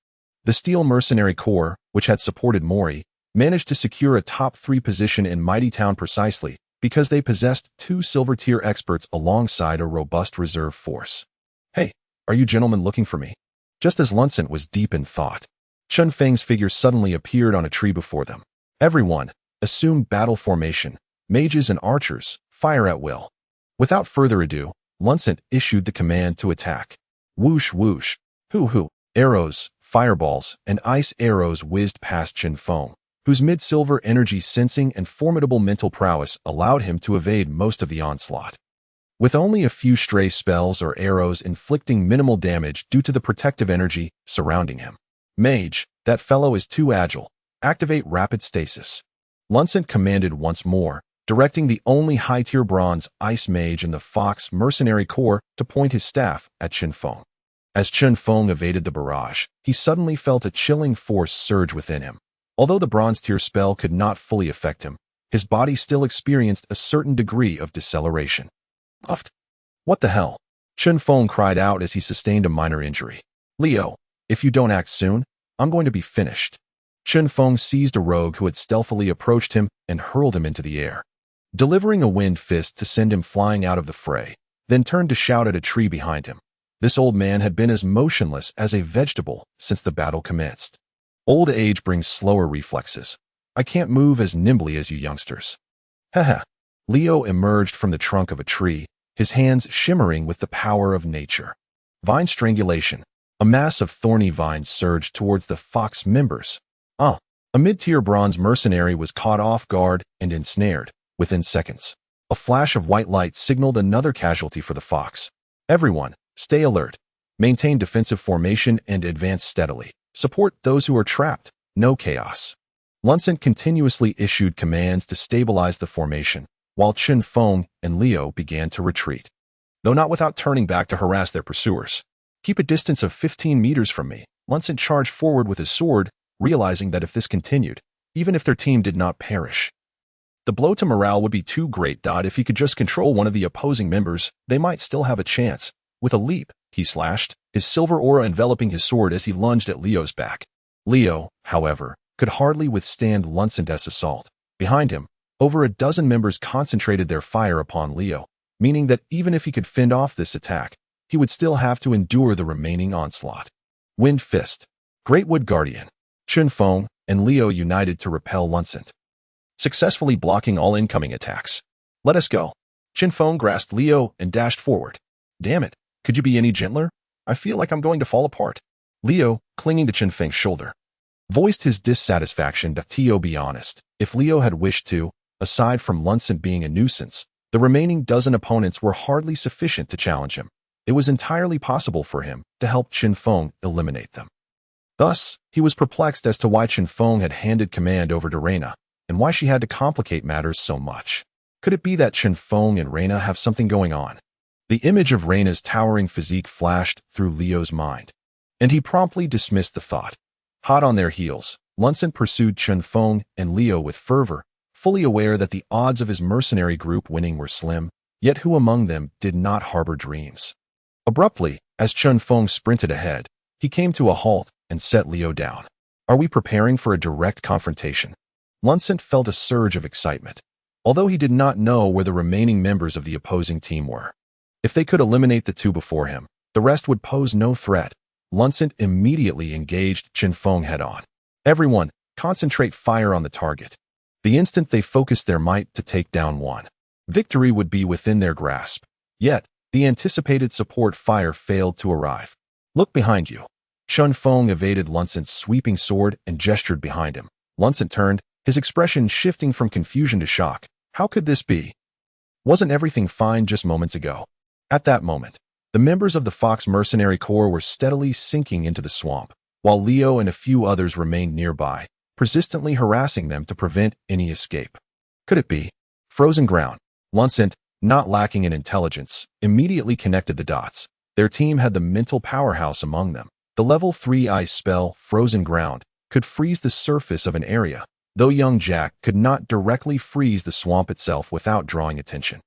The Steel Mercenary Corps, which had supported Mori, managed to secure a top 3 position in Mighty Town precisely because they possessed 2 silver tier experts alongside a robust reserve force. Hey, are you gentlemen looking for me? Just as Luncent was deep in thought, Chen Feng's figure suddenly appeared on a tree before them. Everyone, assume battle formation. Mages and archers, fire at will. Without further ado, Luncent issued the command to attack. Whoosh whoosh, hoo-hoo, arrows, fireballs, and ice arrows whizzed past Chinfong, whose mid-silver energy sensing and formidable mental prowess allowed him to evade most of the onslaught. With only a few stray spells or arrows inflicting minimal damage due to the protective energy surrounding him. Mage, that fellow is too agile. Activate rapid stasis. Luncent commanded once more, directing the only high-tier bronze ice mage in the Fox Mercenary Corps to point his staff at Chinfong. As Chinfong evaded the barrage, he suddenly felt a chilling force surge within him. Although the bronze-tier spell could not fully affect him, his body still experienced a certain degree of deceleration. Uft! What the hell? Chinfong cried out as he sustained a minor injury. Leo, if you don't act soon, I'm going to be finished. Chinfong seized a rogue who had stealthily approached him and hurled him into the air, delivering a wind fist to send him flying out of the fray, then turned to shout at a tree behind him. This old man had been as motionless as a vegetable since the battle commenced. Old age brings slower reflexes. I can't move as nimbly as you youngsters. Haha. Leo emerged from the trunk of a tree, his hands shimmering with the power of nature. Vine strangulation. A mass of thorny vines surged towards the Fox members. A mid-tier bronze mercenary was caught off guard and ensnared within seconds. A flash of white light signaled another casualty for the Fox. Everyone, stay alert. Maintain defensive formation and advance steadily. Support those who are trapped. No chaos. Luncent continuously issued commands to stabilize the formation, while Chinfong and Leo began to retreat, though not without turning back to harass their pursuers. Keep a distance of 15 meters from me. Luncent charged forward with his sword, realizing that if this continued, even if their team did not perish, the blow to morale would be too great. If he could just control one of the opposing members, they might still have a chance. With a leap, he slashed, his silver aura enveloping his sword as he lunged at Leo's back. Leo, however, could hardly withstand Luncent's assault. Behind him, over a dozen members concentrated their fire upon Leo, meaning that even if he could fend off this attack, he would still have to endure the remaining onslaught. Wind Fist. Great Wood Guardian. Chinfong and Leo united to repel Luncent, successfully blocking all incoming attacks. Let us go. Chinfong grasped Leo and dashed forward. Damn it, could you be any gentler? I feel like I'm going to fall apart. Leo, clinging to Chinfeng's shoulder, voiced his dissatisfaction. To be honest, if Leo had wished to, aside from Luncent being a nuisance, the remaining dozen opponents were hardly sufficient to challenge him. It was entirely possible for him to help Chinfong eliminate them. Thus, he was perplexed as to why Chinfong had handed command over to Reina, and why she had to complicate matters so much. Could it be that Chinfong and Reina have something going on? The image of Reina's towering physique flashed through Leo's mind, and he promptly dismissed the thought. Hot on their heels, Luncent pursued Chinfong and Leo with fervor, fully aware that the odds of his mercenary group winning were slim, yet who among them did not harbor dreams? Abruptly, as Chinfong sprinted ahead, he came to a halt and set Leo down. Are we preparing for a direct confrontation? Luncent felt a surge of excitement, although he did not know where the remaining members of the opposing team were. If they could eliminate the 2 before him, the rest would pose no threat. Luncent immediately engaged Chinfong head-on. Everyone, concentrate fire on the target. The instant they focused their might to take down one, victory would be within their grasp. Yet, the anticipated support fire failed to arrive. Look behind you. Chinfong evaded Luncent's sweeping sword and gestured behind him. Luncent turned, his expression shifting from confusion to shock. How could this be? Wasn't everything fine just moments ago? At that moment, the members of the Fox Mercenary Corps were steadily sinking into the swamp. while Leo and a few others remained nearby, persistently harassing them to prevent any escape. Could it be? Frozen ground. Luncent, not lacking in intelligence, immediately connected the dots. Their team had the mental powerhouse among them. The level 3 ice spell, Frozen Ground, could freeze the surface of an area, though young Jack could not directly freeze the swamp itself without drawing attention.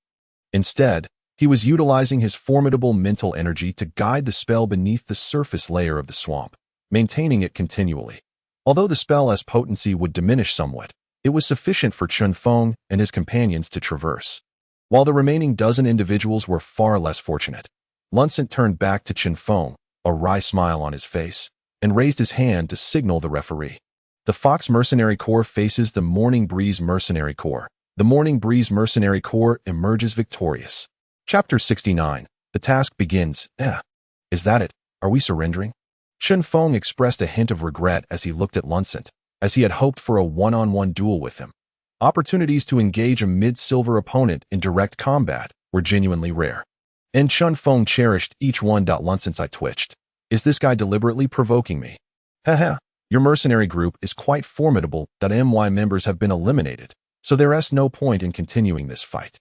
Instead, he was utilizing his formidable mental energy to guide the spell beneath the surface layer of the swamp, maintaining it continually. Although the spell's potency would diminish somewhat, it was sufficient for Chen Feng and his companions to traverse. While the remaining dozen individuals were far less fortunate, Luncent turned back to Chen Feng, a wry smile on his face, and raised his hand to signal the referee. The Fox Mercenary Corps faces the Morning Breeze Mercenary Corps. The Morning Breeze Mercenary Corps emerges victorious. Chapter 69. The task begins. Is that it? Are we surrendering? Chen Feng expressed a hint of regret as he looked at Luncent, as he had hoped for a one-on-one duel with him. Opportunities to engage a mid-silver opponent in direct combat were genuinely rare. And Chen Feng cherished each one. Luncent's eye twitched. Is this guy deliberately provoking me? Haha, your mercenary group is quite formidable. My members have been eliminated, so there's no point in continuing this fight.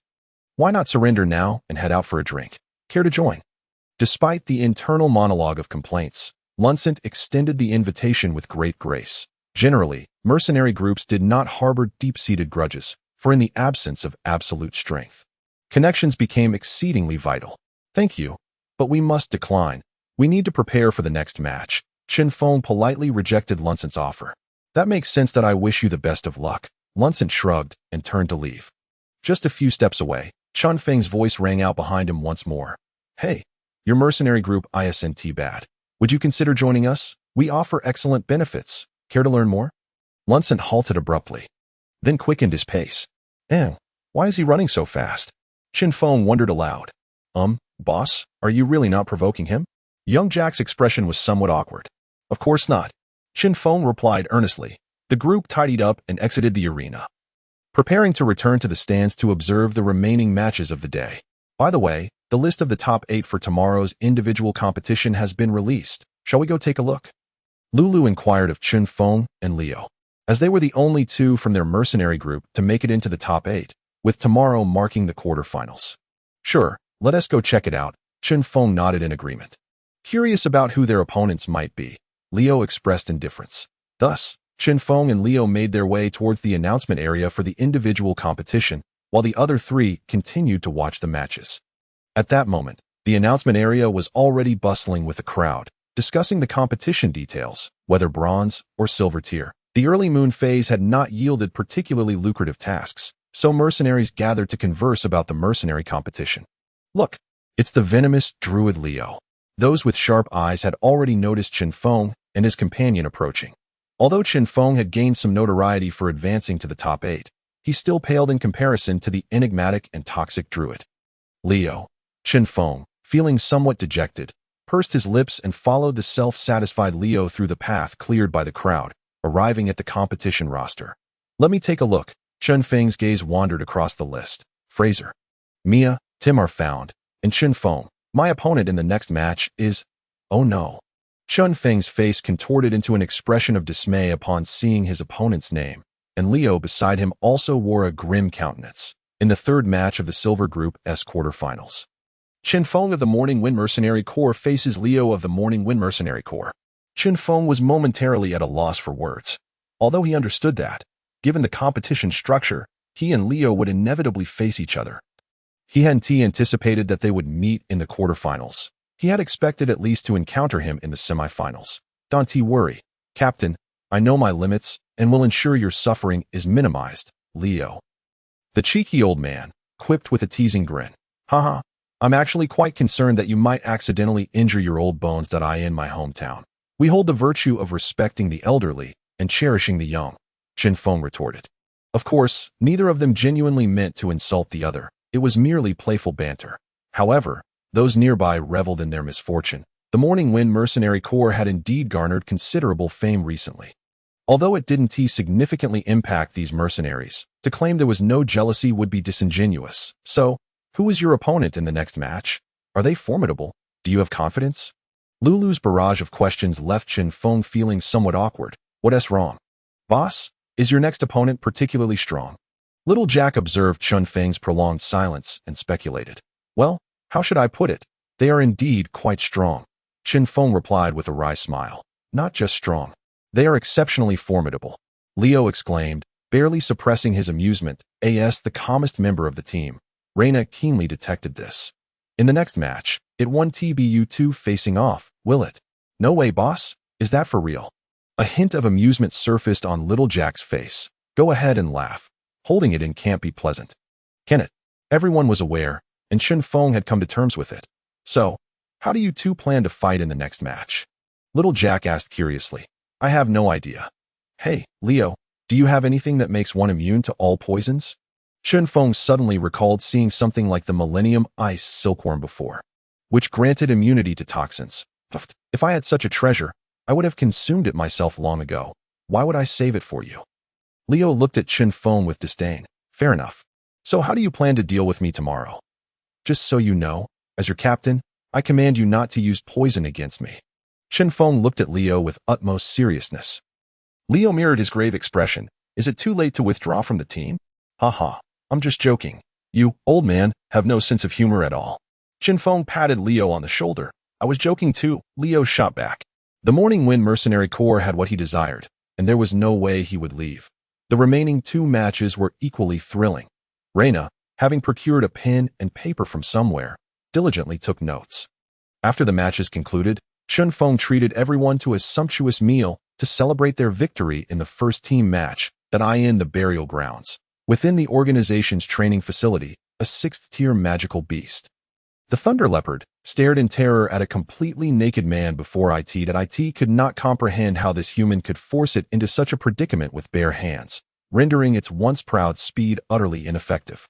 Why not surrender now and head out for a drink? Care to join? Despite the internal monologue of complaints, Luncent extended the invitation with great grace. Generally, mercenary groups did not harbor deep-seated grudges, for in the absence of absolute strength, connections became exceedingly vital. Thank you, but we must decline. We need to prepare for the next match. Chen Feng politely rejected Luncent's offer. That makes sense. I wish you the best of luck. Luncent shrugged and turned to leave. Just a few steps away, Chen Feng's voice rang out behind him once more. Hey, your mercenary group isn't bad. Would you consider joining us? We offer excellent benefits. Care to learn more? Luncent halted abruptly, then quickened his pace. Why is he running so fast? Chen Feng wondered aloud. Boss, are you really not provoking him? Young Jack's expression was somewhat awkward. Of course not. Chen Feng replied earnestly. The group tidied up and exited the arena, preparing to return to the stands to observe the remaining matches of the day. By the way, the list of the top 8 for tomorrow's individual competition has been released. Shall we go take a look? Lulu inquired of Chen Feng and Leo, as they were the only two from their mercenary group to make it into the top 8, with tomorrow marking the quarterfinals. Sure, let us go check it out. Chen Feng nodded in agreement. Curious about who their opponents might be, Leo expressed indifference. Thus, Chen Feng and Leo made their way towards the announcement area for the individual competition, while the other three continued to watch the matches. At that moment, the announcement area was already bustling with a crowd, discussing the competition details, whether bronze or silver tier. The early moon phase had not yielded particularly lucrative tasks, so mercenaries gathered to converse about the mercenary competition. Look, it's the venomous druid Leo. Those with sharp eyes had already noticed Chen Feng and his companion approaching. Although Chen Feng had gained some notoriety for advancing to the top 8, he still paled in comparison to the enigmatic and toxic druid. Leo. Chen Feng, feeling somewhat dejected, pursed his lips and followed the self-satisfied Leo through the path cleared by the crowd, arriving at the competition roster. Let me take a look. Chen Feng's gaze wandered across the list. Fraser, Mia, Tim are found, and Chen Feng. My opponent in the next match is... Oh no. Chen Feng's face contorted into an expression of dismay upon seeing his opponent's name, and Leo beside him also wore a grim countenance. In the third match of the Silver Group S quarterfinals, Chen Feng of the Morning Wind Mercenary Corps faces Leo of the Morning Wind Mercenary Corps. Chen Feng was momentarily at a loss for words. Although he understood that, given the competition structure, he and Leo would inevitably face each other. He hadn't anticipated that they would meet in the quarterfinals. He had expected at least to encounter him in the semifinals. Don't worry, Captain. I know my limits and will ensure your suffering is minimized, Leo. The cheeky old man quipped with a teasing grin. Haha, I'm actually quite concerned that you might accidentally injure your old bones. In my hometown, we hold the virtue of respecting the elderly and cherishing the young, Chen Feng retorted. Of course, neither of them genuinely meant to insult the other. It was merely playful banter. However, those nearby reveled in their misfortune. The Morning Wind Mercenary Corps had indeed garnered considerable fame recently. Although it didn't significantly impact these mercenaries, to claim there was no jealousy would be disingenuous. So, who is your opponent in the next match? Are they formidable? Do you have confidence? Lulu's barrage of questions left Chen Feng feeling somewhat awkward. What's wrong? Boss, is your next opponent particularly strong? Little Jack observed Chen Feng's prolonged silence and speculated. Well, how should I put it? They are indeed quite strong. Chen Feng replied with a wry smile. Not just strong. They are exceptionally formidable. Leo exclaimed, barely suppressing his amusement. As the calmest member of the team, Reina keenly detected this. In the next match, it won TBU2 facing off, will it? No way, boss. Is that for real? A hint of amusement surfaced on Little Jack's face. Go ahead and laugh. Holding it in can't be pleasant. Can it? Everyone was aware, and Chen Feng had come to terms with it. So, how do you two plan to fight in the next match? Little Jack asked curiously. I have no idea. Hey, Leo, do you have anything that makes one immune to all poisons? Chen Feng suddenly recalled seeing something like the Millennium Ice Silkworm before, which granted immunity to toxins. If I had such a treasure, I would have consumed it myself long ago. Why would I save it for you? Leo looked at Chen Feng with disdain. Fair enough. So how do you plan to deal with me tomorrow? Just so you know, as your captain, I command you not to use poison against me. Chen Feng looked at Leo with utmost seriousness. Leo mirrored his grave expression. Is it too late to withdraw from the team? Haha, I'm just joking. You, old man, have no sense of humor at all. Chen Feng patted Leo on the shoulder. I was joking too, Leo shot back. The Morning Wind Mercenary Corps had what he desired, and there was no way he would leave. The remaining 2 matches were equally thrilling. Reina, having procured a pen and paper from somewhere, diligently took notes. After the matches concluded, Chen Feng treated everyone to a sumptuous meal to celebrate their victory in the first team match that in the burial grounds. Within the organization's training facility, a 6th-tier magical beast. The Thunder Leopard stared in terror at a completely naked man before it could not comprehend how this human could force it into such a predicament with bare hands, rendering its once proud speed utterly ineffective.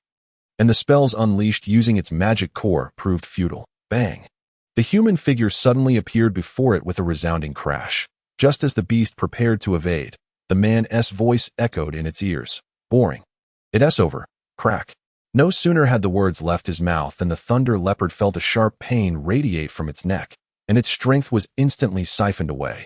And the spells unleashed using its magic core proved futile. Bang! The human figure suddenly appeared before it with a resounding crash. Just as the beast prepared to evade, the man's voice echoed in its ears. Boring. It's over. Crack. No sooner had the words left his mouth than the Thunder Leopard felt a sharp pain radiate from its neck, and its strength was instantly siphoned away.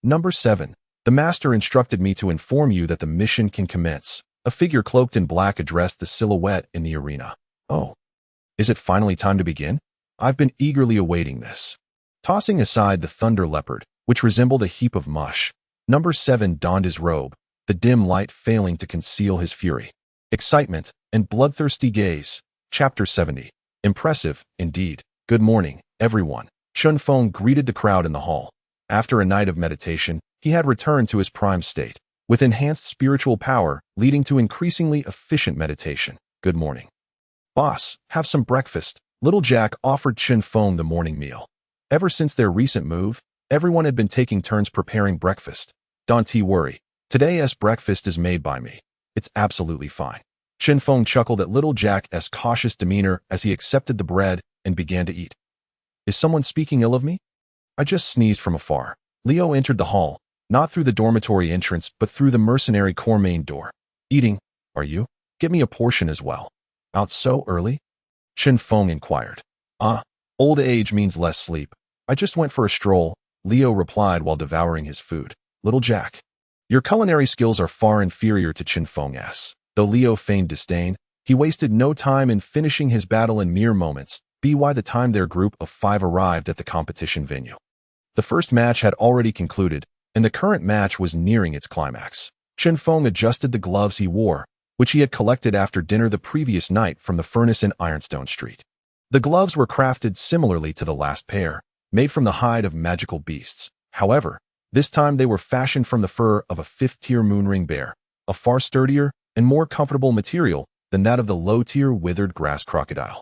Number 7. The master instructed me to inform you that the mission can commence. A figure cloaked in black addressed the silhouette in the arena. Oh. Is it finally time to begin? I've been eagerly awaiting this. Tossing aside the Thunder Leopard, which resembled a heap of mush, Number 7 donned his robe, the dim light failing to conceal his fury, excitement, and bloodthirsty gaze. Chapter 70. Impressive, indeed. Good morning, everyone. Chen Feng greeted the crowd in the hall. After a night of meditation, he had returned to his prime state, with enhanced spiritual power leading to increasingly efficient meditation. Good morning. Boss, have some breakfast. Little Jack offered Chen Feng the morning meal. Ever since their recent move, everyone had been taking turns preparing breakfast. Don't worry. Today's breakfast is made by me. It's absolutely fine. Chen Feng chuckled at Little Jack's cautious demeanor as he accepted the bread and began to eat. Is someone speaking ill of me? I just sneezed from afar. Leo entered the hall, not through the dormitory entrance but through the Mercenary Corps main door. Eating, are you? Get me a portion as well. Out so early? Chen Feng inquired. Old age means less sleep. I just went for a stroll, Leo replied while devouring his food. Little Jack, your culinary skills are far inferior to Chen Feng's. Though Leo feigned disdain, he wasted no time in finishing his battle in mere moments, by the time their group of 5 arrived at the competition venue. The first match had already concluded, and the current match was nearing its climax. Chen Feng adjusted the gloves he wore, which he had collected after dinner the previous night from the furnace in Ironstone Street. The gloves were crafted similarly to the last pair, made from the hide of magical beasts. However, this time they were fashioned from the fur of a 5th-tier moonring bear, a far sturdier and more comfortable material than that of the low-tier withered grass crocodile.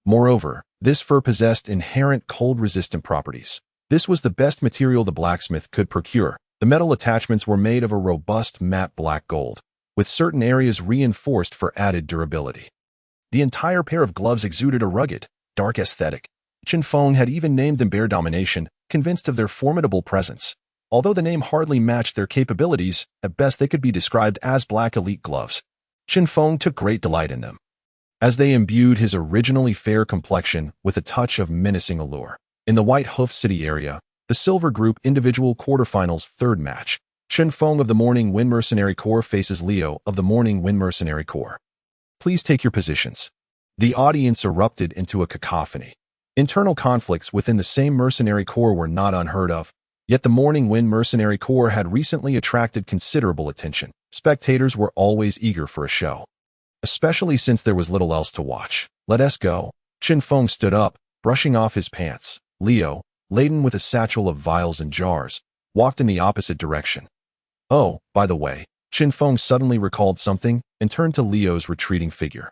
Moreover, this fur possessed inherent cold-resistant properties. This was the best material the blacksmith could procure. The metal attachments were made of a robust matte black gold, with certain areas reinforced for added durability. The entire pair of gloves exuded a rugged, dark aesthetic. Chen Feng had even named them Bear Domination, convinced of their formidable presence. Although the name hardly matched their capabilities, at best they could be described as black elite gloves. Chen Feng took great delight in them, as they imbued his originally fair complexion with a touch of menacing allure. In the White Hoof City area, The Silver Group Individual Quarterfinals Third Match. Chen Feng of the Morning Wind Mercenary Corps faces Leo of the Morning Wind Mercenary Corps. Please take your positions. The audience erupted into a cacophony. Internal conflicts within the same mercenary corps were not unheard of, yet the Morning Wind Mercenary Corps had recently attracted considerable attention. Spectators were always eager for a show, especially since there was little else to watch. Let us go. Chen Feng stood up, brushing off his pants. Leo, laden with a satchel of vials and jars, walked in the opposite direction. Oh, by the way, Chen Feng suddenly recalled something and turned to Leo's retreating figure,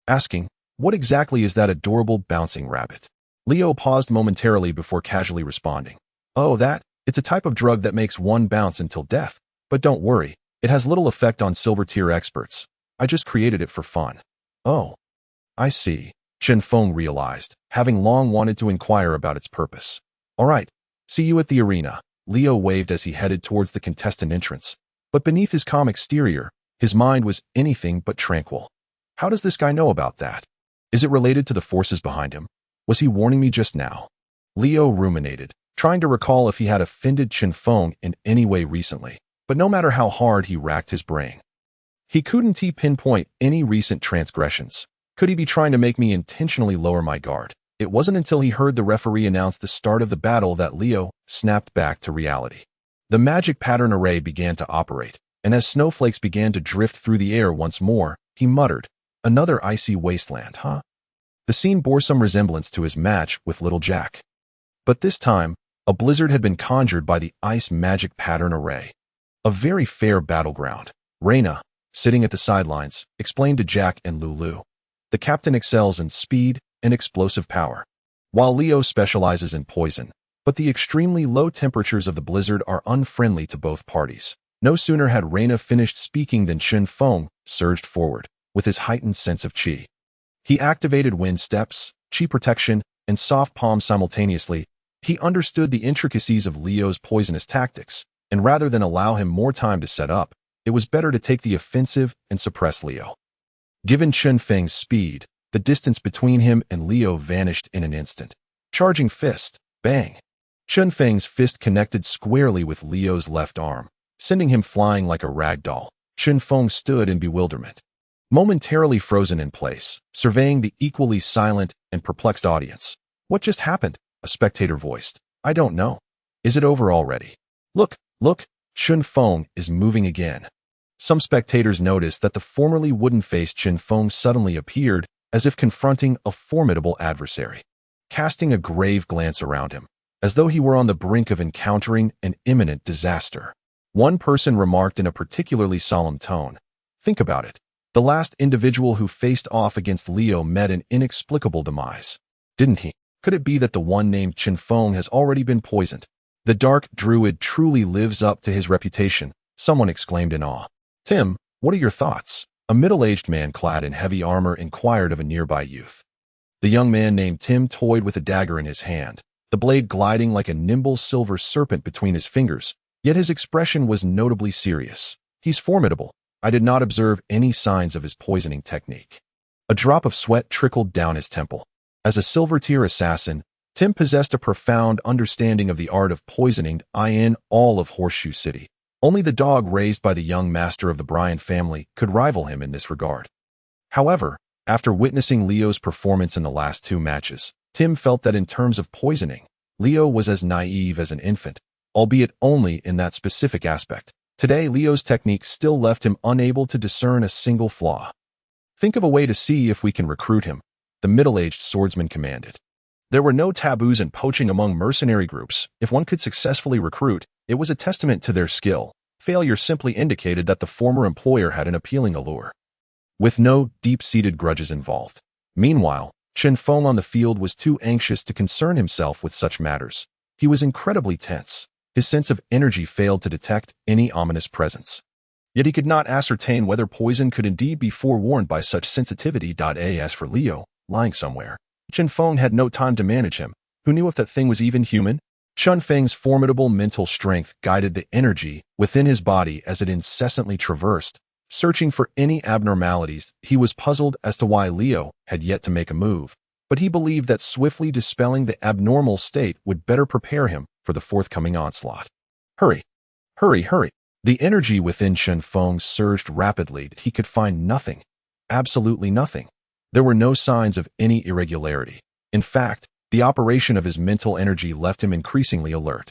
asking, "What exactly is that adorable bouncing rabbit?" Leo paused momentarily before casually responding, "Oh, it's a type of drug that makes one bounce until death. But don't worry, it has little effect on silver tier experts. I just created it for fun." "Oh, I see," Chen Feng realized, having long wanted to inquire about its purpose. "All right, see you at the arena." Leo waved as he headed towards the contestant entrance, but beneath his calm exterior, his mind was anything but tranquil. How does this guy know about that? Is it related to the forces behind him? Was he warning me just now? Leo ruminated, trying to recall if he had offended Chen Feng in any way recently, but no matter how hard he racked his brain, he couldn't pinpoint any recent transgressions. Could he be trying to make me intentionally lower my guard? It wasn't until he heard the referee announce the start of the battle that Leo snapped back to reality. The magic pattern array began to operate, and as snowflakes began to drift through the air once more, he muttered, "Another icy wasteland, huh?" The scene bore some resemblance to his match with Little Jack. But this time, a blizzard had been conjured by the ice magic pattern array. A very fair battleground. Reina, sitting at the sidelines, explained to Jack and Lulu. The captain excels in speed and explosive power, while Leo specializes in poison, but the extremely low temperatures of the blizzard are unfriendly to both parties. No sooner had Reina finished speaking than Chen Feng surged forward, with his heightened sense of qi. He activated wind steps, qi protection, and soft palm simultaneously. He understood the intricacies of Leo's poisonous tactics, and rather than allow him more time to set up, it was better to take the offensive and suppress Leo. Given Chen Feng's speed, the distance between him and Leo vanished in an instant. Charging fist, bang. Chen Feng's fist connected squarely with Leo's left arm, sending him flying like a rag doll. Chen Feng stood in bewilderment, momentarily frozen in place, surveying the equally silent and perplexed audience. "What just happened?" a spectator voiced. "I don't know. Is it over already?" Look, Chen Feng is moving again." Some spectators noticed that the formerly wooden-faced Chen Feng suddenly appeared, as if confronting a formidable adversary, casting a grave glance around him, as though he were on the brink of encountering an imminent disaster. One person remarked in a particularly solemn tone, "Think about it. The last individual who faced off against Leo met an inexplicable demise, didn't he? Could it be that the one named Chen Feng has already been poisoned?" "The Dark Druid truly lives up to his reputation," someone exclaimed in awe. "Tim, what are your thoughts?" A middle-aged man clad in heavy armor inquired of a nearby youth. The young man named Tim toyed with a dagger in his hand, the blade gliding like a nimble silver serpent between his fingers, yet his expression was notably serious. "He's formidable. I did not observe any signs of his poisoning technique." A drop of sweat trickled down his temple. As a silver-tier assassin, Tim possessed a profound understanding of the art of poisoning in all of Horseshoe City. Only the dog raised by the young master of the Bryan family could rival him in this regard. However, after witnessing Leo's performance in the last two matches, Tim felt that in terms of poisoning, Leo was as naive as an infant, albeit only in that specific aspect. Today, Leo's technique still left him unable to discern a single flaw. "Think of a way to see if we can recruit him," the middle-aged swordsman commanded. There were no taboos in poaching among mercenary groups. If one could successfully recruit, it was a testament to their skill. Failure simply indicated that the former employer had an appealing allure, with no deep-seated grudges involved. Meanwhile, Chen Feng on the field was too anxious to concern himself with such matters. He was incredibly tense. His sense of energy failed to detect any ominous presence. Yet he could not ascertain whether poison could indeed be forewarned by such sensitivity. As for Leo, lying somewhere, Chen Feng had no time to manage him. Who knew if that thing was even human? Chen Feng's formidable mental strength guided the energy within his body as it incessantly traversed, searching for any abnormalities. He was puzzled as to why Leo had yet to make a move, but but he believed that swiftly dispelling the abnormal state would better prepare him for the forthcoming onslaught. Hurry! Hurry, hurry! The energy within Chen Feng surged rapidly. He could find nothing. Absolutely nothing. There were no signs of any irregularity. In fact, the operation of his mental energy left him increasingly alert.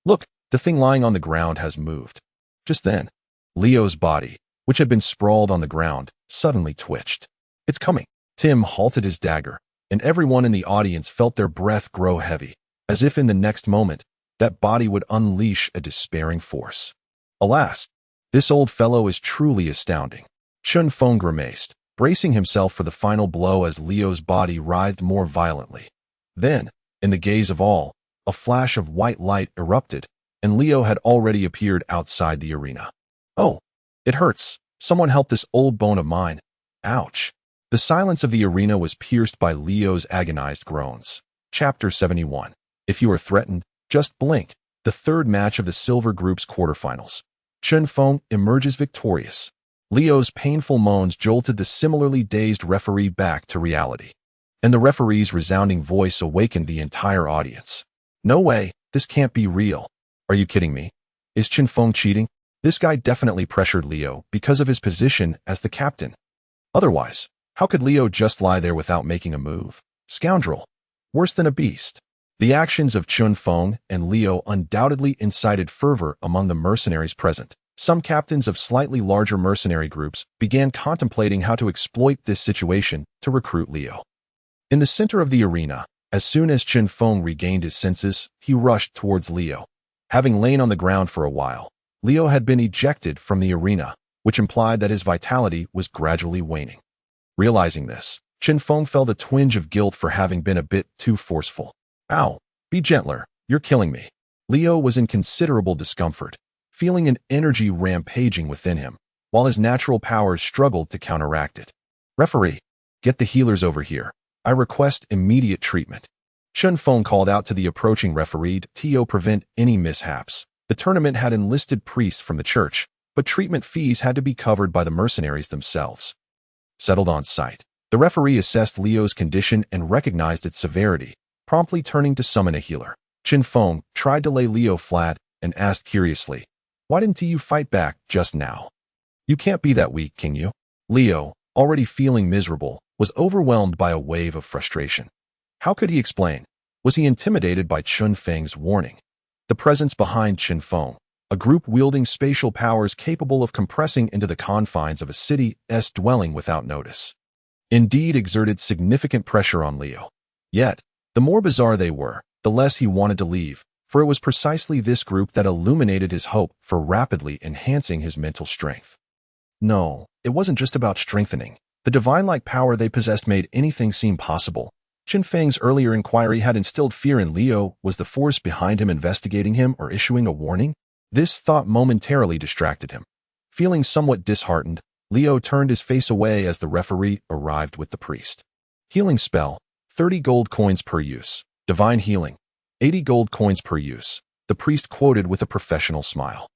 Look, the thing lying on the ground has moved. Just then, Leo's body, which had been sprawled on the ground, suddenly twitched. It's coming. Tim halted his dagger, and everyone in the audience felt their breath grow heavy, as if in the next moment, that body would unleash a despairing force. Alas, this old fellow is truly astounding. Chen Feng grimaced, bracing himself for the final blow as Leo's body writhed more violently. Then, in the gaze of all, a flash of white light erupted, and Leo had already appeared outside the arena. Oh, it hurts. Someone help this old bone of mine. Ouch. The silence of the arena was pierced by Leo's agonized groans. Chapter 71. If you are threatened, just blink. The third match of the Silver Group's quarterfinals. Chen Feng emerges victorious. Leo's painful moans jolted the similarly dazed referee back to reality, and the referee's resounding voice awakened the entire audience. No way, this can't be real. Are you kidding me? Is Chen Feng cheating? This guy definitely pressured Leo because of his position as the captain. Otherwise, how could Leo just lie there without making a move? Scoundrel. Worse than a beast. The actions of Chen Feng and Leo undoubtedly incited fervor among the mercenaries present. Some captains of slightly larger mercenary groups began contemplating how to exploit this situation to recruit Leo. In the center of the arena, as soon as Chen Feng regained his senses, he rushed towards Leo. Having lain on the ground for a while, Leo had been ejected from the arena, which implied that his vitality was gradually waning. Realizing this, Chen Feng felt a twinge of guilt for having been a bit too forceful. Ow, be gentler, you're killing me. Leo was in considerable discomfort, feeling an energy rampaging within him, while his natural powers struggled to counteract it. Referee, get the healers over here. I request immediate treatment. Chen Feng called out to the approaching referee to prevent any mishaps. The tournament had enlisted priests from the church, but treatment fees had to be covered by the mercenaries themselves. Settled on sight, the referee assessed Leo's condition and recognized its severity, promptly turning to summon a healer. Chen Feng tried to lay Leo flat and asked curiously, "Why didn't you fight back just now? You can't be that weak, can you?" Leo, already feeling miserable, was overwhelmed by a wave of frustration. How could he explain? Was he intimidated by Chen Feng's warning? The presence behind Chen Feng, a group wielding spatial powers capable of compressing into the confines of a city's dwelling without notice, indeed exerted significant pressure on Leo. Yet, the more bizarre they were, the less he wanted to leave, for it was precisely this group that illuminated his hope for rapidly enhancing his mental strength. No, it wasn't just about strengthening. The divine-like power they possessed made anything seem possible. Chen Feng's earlier inquiry had instilled fear in Leo. Was the force behind him investigating him or issuing a warning? This thought momentarily distracted him. Feeling somewhat disheartened, Leo turned his face away as the referee arrived with the priest. Healing spell, 30 gold coins per use. Divine healing, 80 gold coins per use, the priest quoted with a professional smile.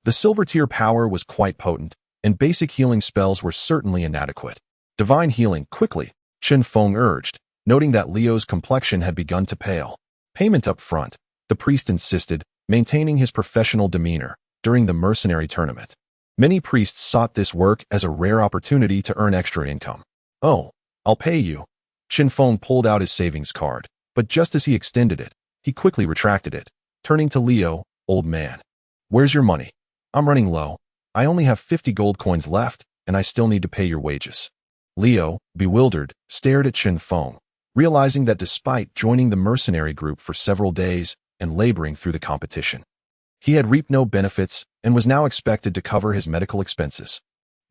The silver tier power was quite potent, and basic healing spells were certainly inadequate. Divine healing, quickly, Chen Feng urged, noting that Leo's complexion had begun to pale. Payment up front, the priest insisted, maintaining his professional demeanor during the mercenary tournament. Many priests sought this work as a rare opportunity to earn extra income. "Oh, I'll pay you." Chen Feng pulled out his savings card, but just as he extended it, he quickly retracted it, turning to Leo, "Old man, where's your money? I'm running low. I only have 50 gold coins left, and I still need to pay your wages." Leo, bewildered, stared at Chen Feng, realizing that despite joining the mercenary group for several days and laboring through the competition, he had reaped no benefits and was now expected to cover his medical expenses.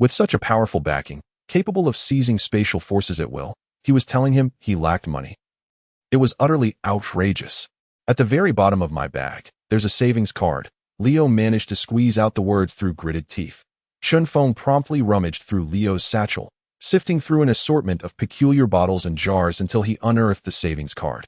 With such a powerful backing, capable of seizing spatial forces at will, he was telling him he lacked money. It was utterly outrageous. "At the very bottom of my bag, there's a savings card." Leo managed to squeeze out the words through gritted teeth. Chen Feng promptly rummaged through Leo's satchel, sifting through an assortment of peculiar bottles and jars until he unearthed the savings card,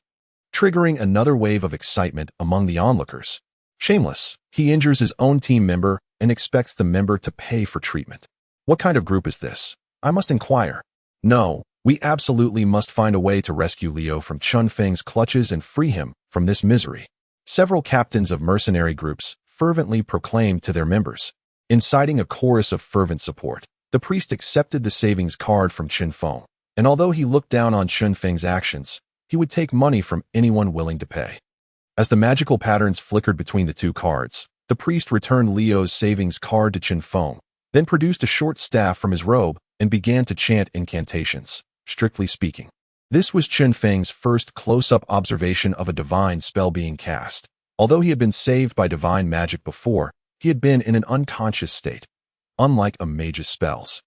triggering another wave of excitement among the onlookers. Shameless, he injures his own team member and expects the member to pay for treatment. What kind of group is this? I must inquire. No, We absolutely must find a way to rescue Leo from Chen Feng's clutches and free him from this misery. Several captains of mercenary groups fervently proclaimed to their members, inciting a chorus of fervent support. The priest accepted the savings card from Chen Feng, and although he looked down on Chen Feng's actions, he would take money from anyone willing to pay. As the magical patterns flickered between the two cards, the priest returned Leo's savings card to Chen Feng, then produced a short staff from his robe and began to chant incantations. Strictly speaking, this was Chen Feng's first close-up observation of a divine spell being cast. Although he had been saved by divine magic before, he had been in an unconscious state, unlike a mage's spells.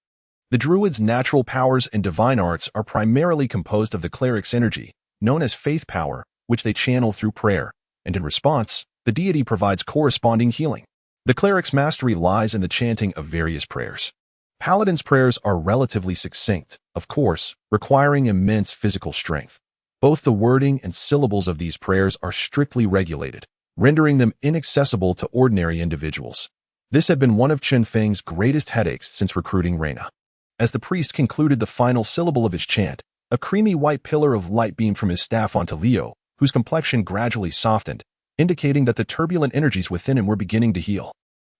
The druid's natural powers and divine arts are primarily composed of the cleric's energy, known as faith power, which they channel through prayer, and in response, the deity provides corresponding healing. The cleric's mastery lies in the chanting of various prayers. Paladin's prayers are relatively succinct, of course, requiring immense physical strength. Both the wording and syllables of these prayers are strictly regulated, rendering them inaccessible to ordinary individuals. This had been one of Chen Feng's greatest headaches since recruiting Reina. As the priest concluded the final syllable of his chant, a creamy white pillar of light beamed from his staff onto Leo, whose complexion gradually softened, indicating that the turbulent energies within him were beginning to heal.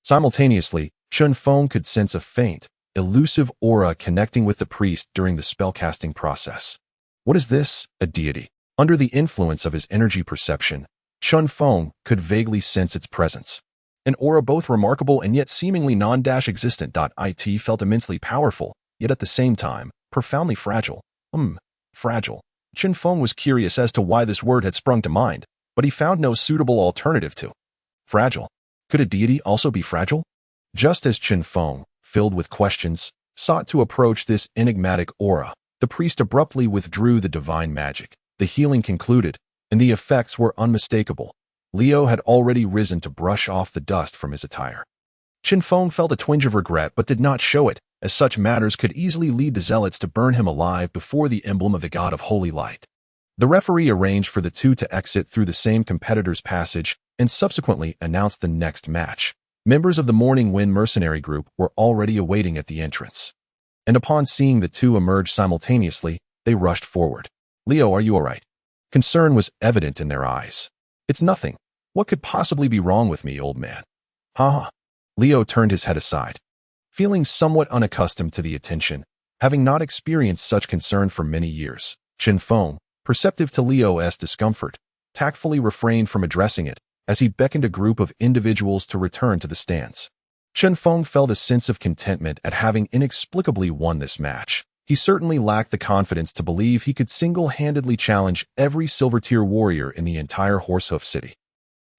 Simultaneously, Chen Feng could sense a faint, elusive aura connecting with the priest during the spellcasting process. What is this? A deity. Under the influence of his energy perception, Chen Feng could vaguely sense its presence. An aura both remarkable and yet seemingly non-existent. It felt immensely powerful, yet at the same time, profoundly fragile. Fragile. Chen Feng was curious as to why this word had sprung to mind, but he found no suitable alternative to fragile. Could a deity also be fragile? Just as Chen Feng, filled with questions, sought to approach this enigmatic aura, the priest abruptly withdrew the divine magic. The healing concluded, and the effects were unmistakable. Leo had already risen to brush off the dust from his attire. Chen Feng felt a twinge of regret but did not show it, as such matters could easily lead the zealots to burn him alive before the emblem of the god of holy light. The referee arranged for the two to exit through the same competitor's passage and subsequently announced the next match. Members of the Morning Wind mercenary group were already awaiting at the entrance. And upon seeing the two emerge simultaneously, they rushed forward. Leo, are you all right? Concern was evident in their eyes. It's nothing. What could possibly be wrong with me, old man? Ha. Leo turned his head aside. Feeling somewhat unaccustomed to the attention, having not experienced such concern for many years, Chen Feng, perceptive to Leo's discomfort, tactfully refrained from addressing it as he beckoned a group of individuals to return to the stands. Chen Feng felt a sense of contentment at having inexplicably won this match. He certainly lacked the confidence to believe he could single-handedly challenge every silver-tier warrior in the entire Horsehoof City.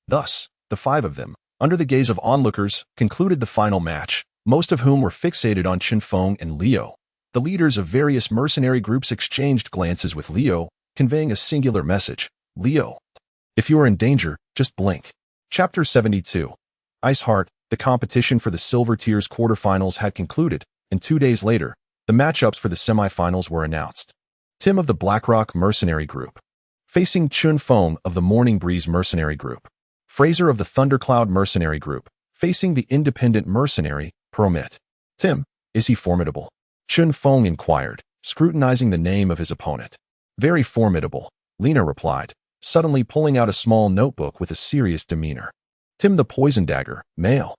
Thus, the five of them, under the gaze of onlookers, concluded the final match, most of whom were fixated on Chen Feng and Leo. The leaders of various mercenary groups exchanged glances with Leo, conveying a singular message. Leo, if you are in danger, just blink. Chapter 72. Iceheart. The competition for the Silver Tier's quarterfinals had concluded, and 2 days later, the matchups for the semifinals were announced. Tim of the Blackrock Mercenary Group, facing Chen Feng of the Morning Breeze Mercenary Group. Fraser of the Thundercloud Mercenary Group, facing the Independent Mercenary, Param. Tim, is he formidable? Chen Feng inquired, scrutinizing the name of his opponent. Very formidable, Lena replied, suddenly pulling out a small notebook with a serious demeanor. Tim the Poison Dagger, male.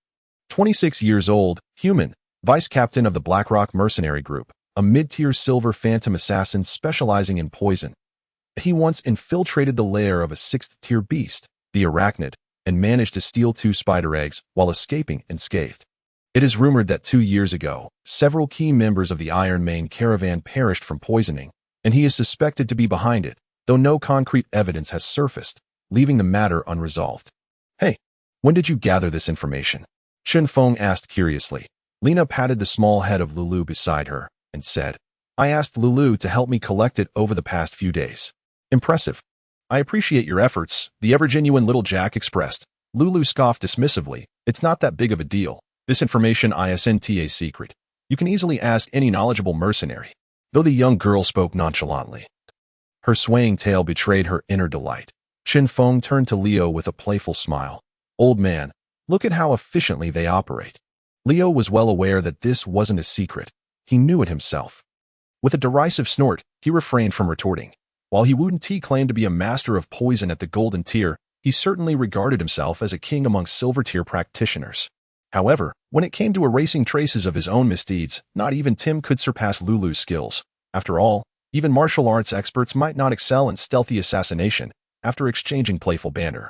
26 years old, human, vice captain of the Blackrock Mercenary Group, a mid-tier silver phantom assassin specializing in poison. He once infiltrated the lair of a 6th-tier beast, the Arachnid, and managed to steal 2 spider eggs while escaping unscathed. It is rumored that 2 years ago, several key members of the Iron Mane caravan perished from poisoning, and he is suspected to be behind it, though no concrete evidence has surfaced, leaving the matter unresolved. Hey, when did you gather this information? Chen Feng asked curiously. Lena patted the small head of Lulu beside her and said, I asked Lulu to help me collect it over the past few days. Impressive. I appreciate your efforts, the ever-genuine little Jack expressed. Lulu scoffed dismissively. It's not that big of a deal. This information isn't a secret. You can easily ask any knowledgeable mercenary. Though the young girl spoke nonchalantly. Her swaying tail betrayed her inner delight. Chen Feng turned to Leo with a playful smile. Old man, look at how efficiently they operate. Leo was well aware that this wasn't a secret. He knew it himself. With a derisive snort, he refrained from retorting. While he wouldn't claim to be a master of poison at the golden tier, he certainly regarded himself as a king among silver tier practitioners. However, when it came to erasing traces of his own misdeeds, not even Tim could surpass Lulu's skills. After all, even martial arts experts might not excel in stealthy assassination. After exchanging playful banter,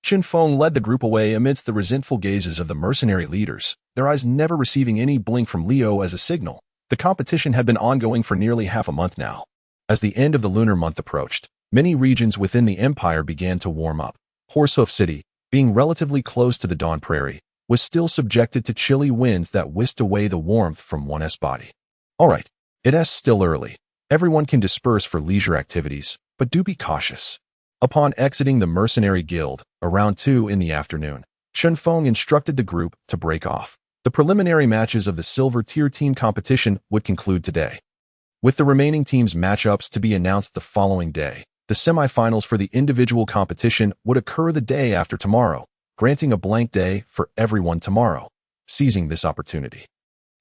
Chen Feng led the group away amidst the resentful gazes of the mercenary leaders, their eyes never receiving any blink from Leo as a signal. The competition had been ongoing for nearly half a month now. As the end of the lunar month approached, many regions within the empire began to warm up. Horsehoof City, being relatively close to the Dawn Prairie, was still subjected to chilly winds that whisked away the warmth from one's body. Alright, it's still early. Everyone can disperse for leisure activities, but do be cautious. Upon exiting the Mercenary Guild, around 2 in the afternoon, Chen Feng instructed the group to break off. The preliminary matches of the Silver Tier team competition would conclude today, with the remaining teams' matchups to be announced the following day. The semifinals for the individual competition would occur the day after tomorrow, granting a blank day for everyone tomorrow. Seizing this opportunity,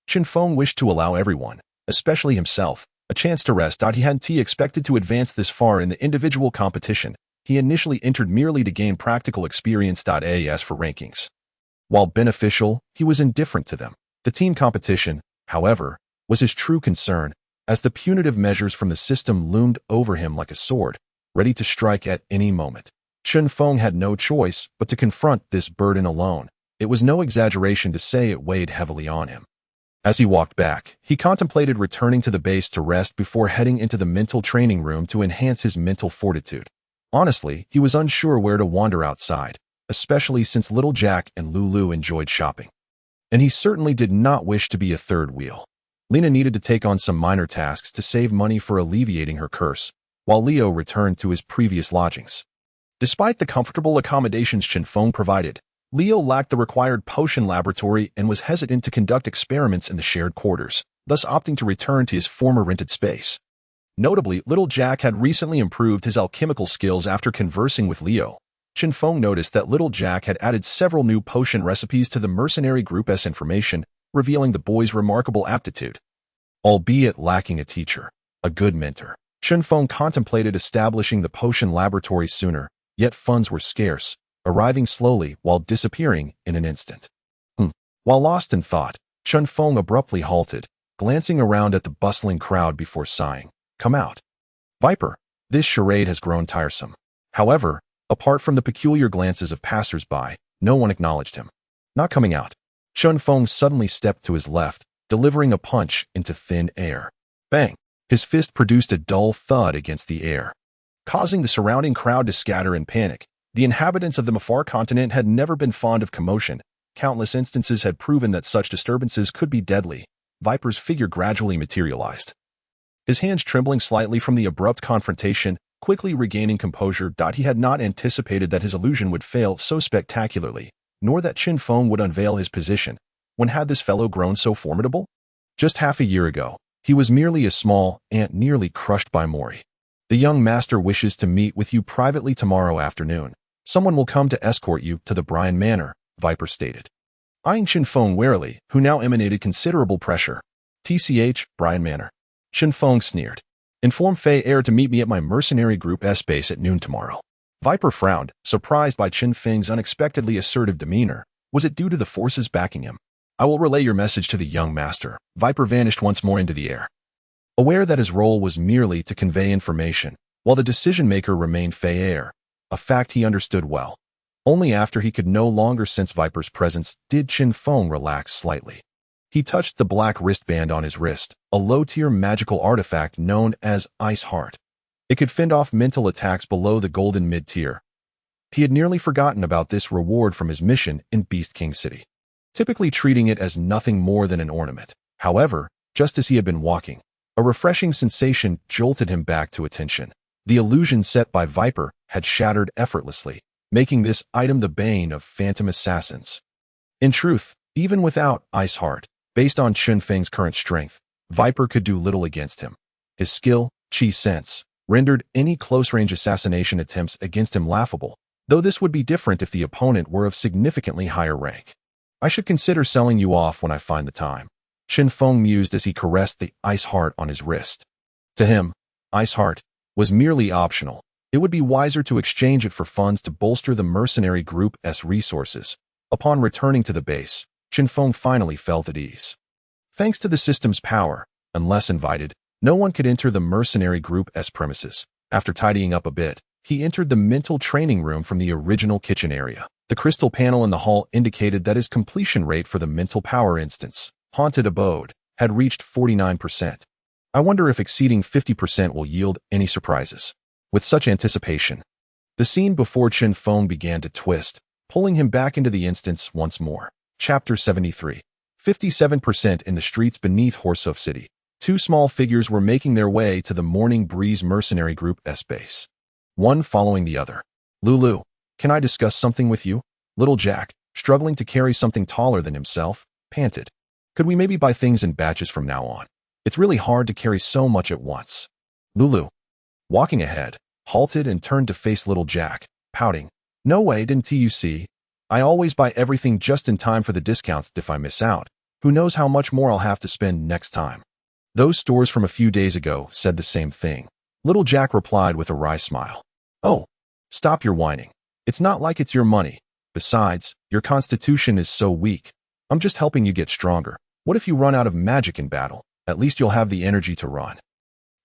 Chen Feng wished to allow everyone, especially himself, a chance to rest. He hadn't expected to advance this far in the individual competition. He initially entered merely to gain practical experience. As for rankings, while beneficial, he was indifferent to them. The team competition, however, was his true concern, as the punitive measures from the system loomed over him like a sword, ready to strike at any moment. Chen Feng had no choice but to confront this burden alone. It was no exaggeration to say it weighed heavily on him. As he walked back, he contemplated returning to the base to rest before heading into the mental training room to enhance his mental fortitude. Honestly, he was unsure where to wander outside, especially since little Jack and Lulu enjoyed shopping. And he certainly did not wish to be a third wheel. Lena needed to take on some minor tasks to save money for alleviating her curse, while Leo returned to his previous lodgings. Despite the comfortable accommodations Chen Feng provided, Leo lacked the required potion laboratory and was hesitant to conduct experiments in the shared quarters, thus opting to return to his former rented space. Notably, little Jack had recently improved his alchemical skills after conversing with Leo. Chen Feng noticed that little Jack had added several new potion recipes to the mercenary group's information, revealing the boy's remarkable aptitude. Albeit lacking a teacher, a good mentor, Chen Feng contemplated establishing the potion laboratory sooner, yet funds were scarce, arriving slowly while disappearing in an instant. While lost in thought, Chen Feng abruptly halted, glancing around at the bustling crowd before sighing. Come out. Viper, this charade has grown tiresome. However, apart from the peculiar glances of passers-by, no one acknowledged him. Not coming out. Chen Feng suddenly stepped to his left, delivering a punch into thin air. Bang! His fist produced a dull thud against the air, causing the surrounding crowd to scatter in panic. The inhabitants of the Mafar continent had never been fond of commotion. Countless instances had proven that such disturbances could be deadly. Viper's figure gradually materialized, his hands trembling slightly from the abrupt confrontation. Quickly regaining composure, he had not anticipated that his illusion would fail so spectacularly, nor that Chen Feng would unveil his position. When had this fellow grown so formidable? Just half a year ago, he was merely a small ant nearly crushed by Mori. The young master wishes to meet with you privately tomorrow afternoon. Someone will come to escort you to the Bryan Manor, Viper stated, eyeing Chen Feng warily, who now emanated considerable pressure. TCH, Bryan Manor. Chen Feng sneered. Inform Fei Air to meet me at my mercenary group's base at noon tomorrow. Viper frowned, surprised by Chen Feng's unexpectedly assertive demeanor. Was it due to the forces backing him? I will relay your message to the young master. Viper vanished once more into the air, aware that his role was merely to convey information, while the decision-maker remained Fei Air, a fact he understood well. Only after he could no longer sense Viper's presence did Chen Feng relax slightly. He touched the black wristband on his wrist, a low-tier magical artifact known as Ice Heart. It could fend off mental attacks below the golden mid-tier. He had nearly forgotten about this reward from his mission in Beast King City, typically treating it as nothing more than an ornament. However, just as he had been walking, a refreshing sensation jolted him back to attention. The illusion set by Viper had shattered effortlessly, making this item the bane of phantom assassins. In truth, even without Ice Heart, based on Chen Feng's current strength, Viper could do little against him. His skill, Chi Sense, rendered any close-range assassination attempts against him laughable, though this would be different if the opponent were of significantly higher rank. I should consider selling you off when I find the time. Chen Feng mused as he caressed the ice heart on his wrist. To him, ice heart was merely optional. It would be wiser to exchange it for funds to bolster the mercenary group's resources. Upon returning to the base, Chinfong finally felt at ease. Thanks to the system's power, unless invited, no one could enter the mercenary group's premises. After tidying up a bit, he entered the mental training room from the original kitchen area. The crystal panel in the hall indicated that his completion rate for the mental power instance, Haunted Abode, had reached 49%. I wonder if exceeding 50% will yield any surprises. With such anticipation, the scene before Chen Feng began to twist, pulling him back into the instance once more. Chapter 73. 57% in the streets beneath Horsehoof City. Two small figures were making their way to the Morning Breeze Mercenary Group's base. One following the other. Lulu, can I discuss something with you? Little Jack, struggling to carry something taller than himself, panted. Could we maybe buy things in batches from now on? It's really hard to carry so much at once. Lulu, walking ahead, halted and turned to face little Jack, pouting. No way, didn't you see? I always buy everything just in time for the discounts. If I miss out, who knows how much more I'll have to spend next time. Those stores from a few days ago said the same thing. Little Jack replied with a wry smile. Oh, stop your whining. It's not like it's your money. Besides, your constitution is so weak. I'm just helping you get stronger. What if you run out of magic in battle? At least you'll have the energy to run.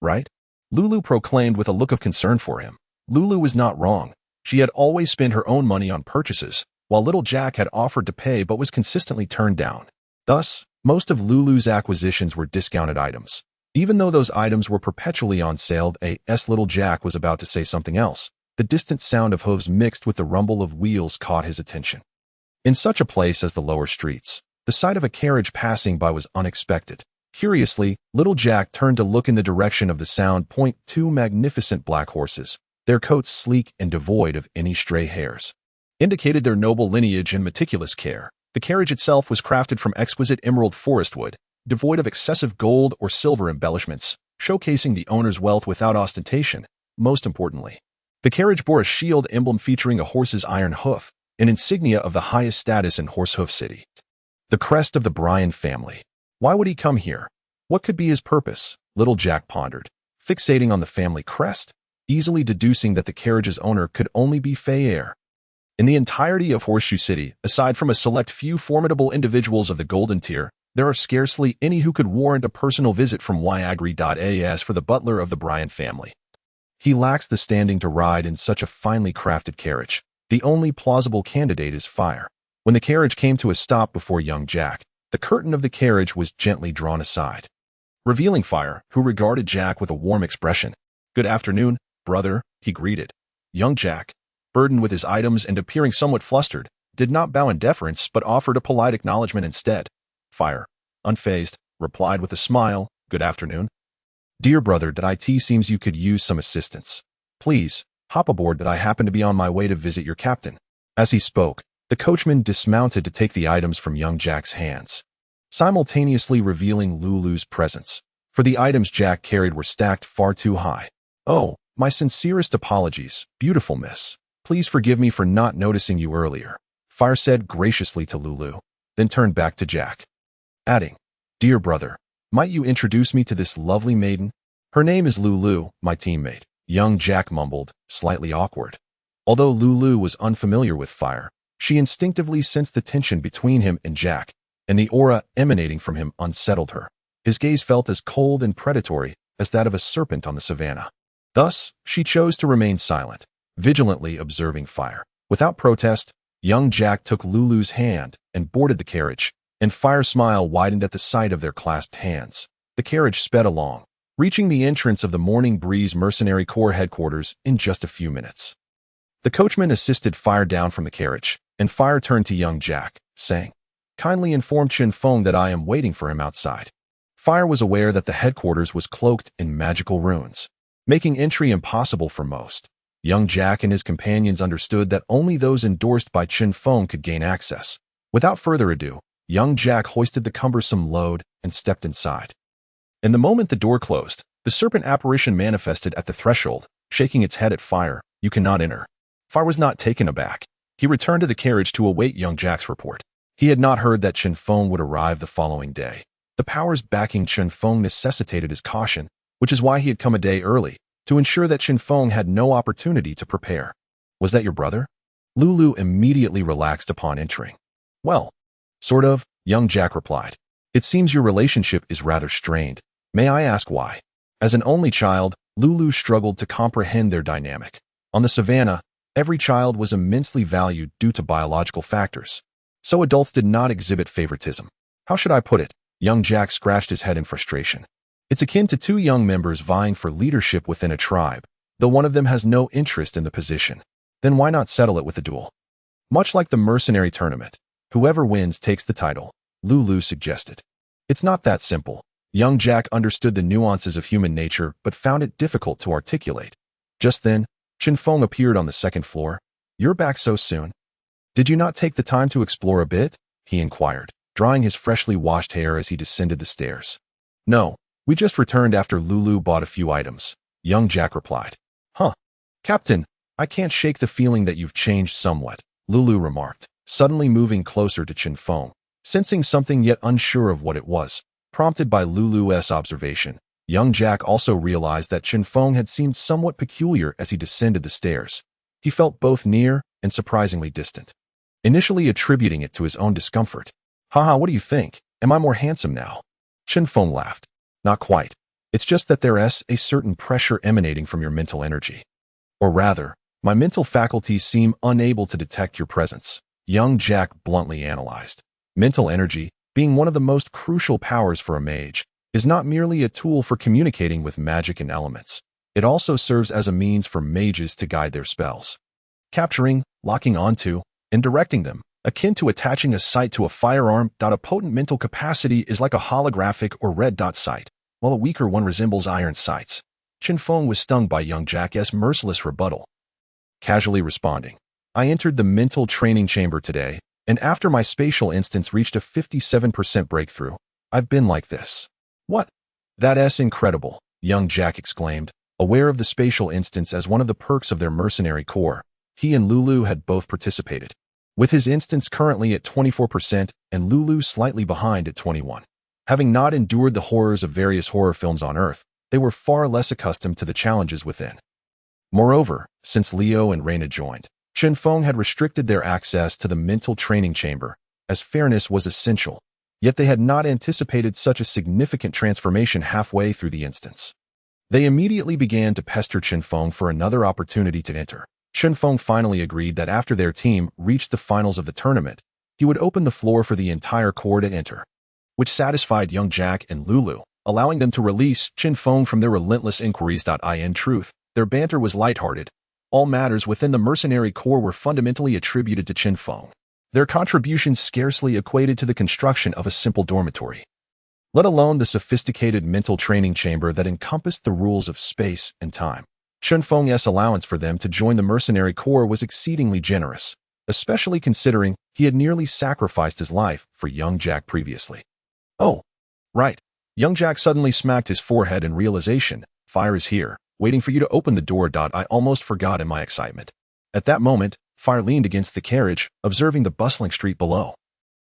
Right? Lulu proclaimed with a look of concern for him. Lulu was not wrong. She had always spent her own money on purchases, while little Jack had offered to pay but was consistently turned down. Thus, most of Lulu's acquisitions were discounted items. Even though those items were perpetually on sale, little Jack was about to say something else. The distant sound of hooves mixed with the rumble of wheels caught his attention. In such a place as the lower streets, the sight of a carriage passing by was unexpected. Curiously, little Jack turned to look in the direction of the sound. Two magnificent black horses, their coats sleek and devoid of any stray hairs, indicated their noble lineage and meticulous care. The carriage itself was crafted from exquisite emerald forest wood, devoid of excessive gold or silver embellishments, showcasing the owner's wealth without ostentation. Most importantly, the carriage bore a shield emblem featuring a horse's iron hoof, an insignia of the highest status in Horsehoof City. The crest of the Bryan family. Why would he come here? What could be his purpose? Little Jack pondered, fixating on the family crest, easily deducing that the carriage's owner could only be Fei heir. In the entirety of Horseshoe City, aside from a select few formidable individuals of the Golden Tier, there are scarcely any who could warrant a personal visit from Yagri.as for the butler of the Bryan family. He lacks the standing to ride in such a finely crafted carriage. The only plausible candidate is Fire. When the carriage came to a stop before young Jack, the curtain of the carriage was gently drawn aside, revealing Fire, who regarded Jack with a warm expression. Good afternoon, brother, he greeted. Young Jack, burdened with his items and appearing somewhat flustered, did not bow in deference but offered a polite acknowledgement instead. Fire, unfazed, replied with a smile, Good afternoon. Dear brother, it seems you could use some assistance. Please, hop aboard. I happen to be on my way to visit your captain. As he spoke, the coachman dismounted to take the items from young Jack's hands, simultaneously revealing Lulu's presence, for the items Jack carried were stacked far too high. Oh, my sincerest apologies, beautiful miss. Please forgive me for not noticing you earlier, Fire said graciously to Lulu, then turned back to Jack, adding, Dear brother, might you introduce me to this lovely maiden? Her name is Lulu, my teammate, young Jack mumbled, slightly awkward. Although Lulu was unfamiliar with Fire, she instinctively sensed the tension between him and Jack, and the aura emanating from him unsettled her. His gaze felt as cold and predatory as that of a serpent on the savannah. Thus, she chose to remain silent, vigilantly observing Fire. Without protest, young Jack took Lulu's hand and boarded the carriage, and Fire's smile widened at the sight of their clasped hands. The carriage sped along, reaching the entrance of the Morning Breeze Mercenary Corps headquarters in just a few minutes. The coachman assisted Fire down from the carriage, and Fire turned to young Jack, saying, Kindly inform Chinfong that I am waiting for him outside. Fire was aware that the headquarters was cloaked in magical runes, making entry impossible for most. Young Jack and his companions understood that only those endorsed by Chinfong could gain access. Without further ado, young Jack hoisted the cumbersome load and stepped inside. In the moment the door closed, the serpent apparition manifested at the threshold, shaking its head at Fire. You cannot enter. Fire was not taken aback. He returned to the carriage to await young Jack's report. He had not heard that Chinfong would arrive the following day. The powers backing Chen Feng necessitated his caution, which is why he had come a day early, to ensure that Chen Feng had no opportunity to prepare. Was that your brother? Lulu immediately relaxed upon entering. Well, sort of, young Jack replied. It seems your relationship is rather strained. May I ask why? As an only child, Lulu struggled to comprehend their dynamic. On the savannah, every child was immensely valued due to biological factors. So adults did not exhibit favoritism. How should I put it? Young Jack scratched his head in frustration. It's akin to two young members vying for leadership within a tribe, though one of them has no interest in the position. Then why not settle it with a duel? Much like the Mercenary tournament, whoever wins takes the title, Lulu suggested. It's not that simple. Young Jack understood the nuances of human nature but found it difficult to articulate. Just then, Chinfong appeared on the second floor. You're back so soon? Did you not take the time to explore a bit? He inquired, drying his freshly washed hair as he descended the stairs. No, we just returned after Lulu bought a few items, young Jack replied. Huh. Captain, I can't shake the feeling that you've changed somewhat, Lulu remarked, suddenly moving closer to Chinfong, sensing something yet unsure of what it was. Prompted by Lulu's observation, young Jack also realized that Chinfong had seemed somewhat peculiar as he descended the stairs. He felt both near and surprisingly distant, initially attributing it to his own discomfort. Haha, what do you think? Am I more handsome now? Chinfong laughed. Not quite. It's just that there's a certain pressure emanating from your mental energy. Or rather, my mental faculties seem unable to detect your presence, young Jack bluntly analyzed. Mental energy, being one of the most crucial powers for a mage, is not merely a tool for communicating with magic and elements. It also serves as a means for mages to guide their spells. Capturing, locking onto, and directing them, akin to attaching a sight to a firearm. A potent mental capacity is like a holographic or red dot sight, while a weaker one resembles iron sights. Chinfong was stung by young Jack's merciless rebuttal. Casually responding, I entered the mental training chamber today, and after my spatial instance reached a 57% breakthrough, I've been like this. What? That's incredible, young Jack exclaimed, aware of the spatial instance as one of the perks of their mercenary corps. He and Lulu had both participated, with his instance currently at 24% and Lulu slightly behind at 21%. Having not endured the horrors of various horror films on Earth, they were far less accustomed to the challenges within. Moreover, since Leo and Reina joined, Chen Feng had restricted their access to the mental training chamber, as fairness was essential, yet they had not anticipated such a significant transformation halfway through the instance. They immediately began to pester Chen Feng for another opportunity to enter. Chen Feng finally agreed that after their team reached the finals of the tournament, he would open the floor for the entire corps to enter, which satisfied young Jack and Lulu, allowing them to release Chen Feng from their relentless inquiries. In truth, their banter was lighthearted. All matters within the mercenary corps were fundamentally attributed to Chen Feng. Their contributions scarcely equated to the construction of a simple dormitory, let alone the sophisticated mental training chamber that encompassed the rules of space and time. Chen Feng's allowance for them to join the mercenary corps was exceedingly generous, especially considering he had nearly sacrificed his life for young Jack previously. Oh, right. Young Jack suddenly smacked his forehead in realization. Fire is here, waiting for you to open the door. I almost forgot in my excitement. At that moment, Fire leaned against the carriage, observing the bustling street below,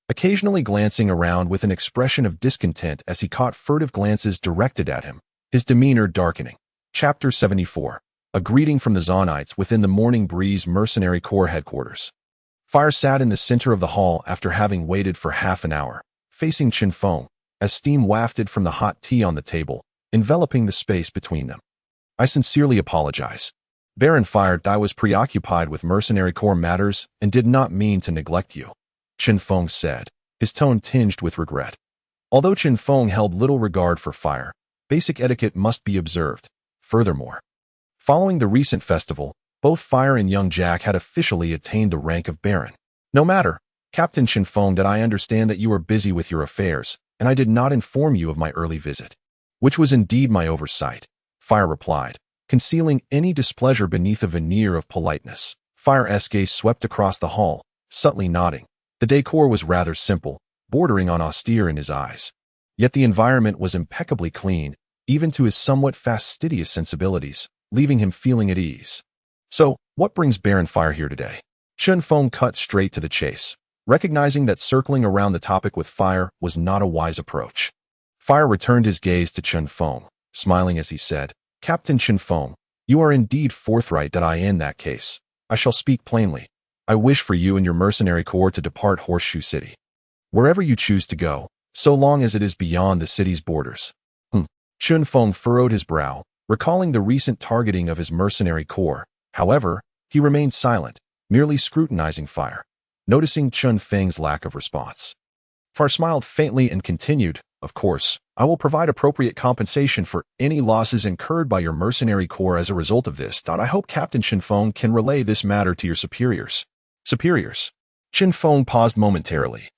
occasionally glancing around with an expression of discontent as he caught furtive glances directed at him, his demeanor darkening. Chapter 74. A greeting from the Zonites within the Morning Breeze Mercenary Corps headquarters. Fire sat in the center of the hall after having waited for half an hour, facing Chinfong, as steam wafted from the hot tea on the table, enveloping the space between them. I sincerely apologize. Baron Fire, I was preoccupied with Mercenary Corps matters and did not mean to neglect you, Chinfong said, his tone tinged with regret. Although Chinfong held little regard for Fire, basic etiquette must be observed. Furthermore, following the recent festival, both Fire and young Jack had officially attained the rank of Baron. No matter, Captain Chinfong, that I understand that you are busy with your affairs, and I did not inform you of my early visit, which was indeed my oversight, Fire replied, concealing any displeasure beneath a veneer of politeness. Fire's gaze swept across the hall, subtly nodding. The decor was rather simple, bordering on austere in his eyes. Yet the environment was impeccably clean, even to his somewhat fastidious sensibilities, leaving him feeling at ease. So, what brings Baron Fire here today? Chen Feng cut straight to the chase, recognizing that circling around the topic with Fire was not a wise approach. Fire returned his gaze to Chen Feng, smiling as he said, Captain Chen Feng, you are indeed forthright that in that case. I shall speak plainly. I wish for you and your mercenary corps to depart Horseshoe City. Wherever you choose to go, so long as it is beyond the city's borders. Chen Feng furrowed his brow, recalling the recent targeting of his mercenary corps. However, he remained silent, merely scrutinizing Fire, noticing Chen Feng's lack of response. Fire smiled faintly and continued, of course, I will provide appropriate compensation for any losses incurred by your mercenary corps as a result of this. I hope Captain Chinfong can relay this matter to your superiors. Superiors? Chinfong paused momentarily,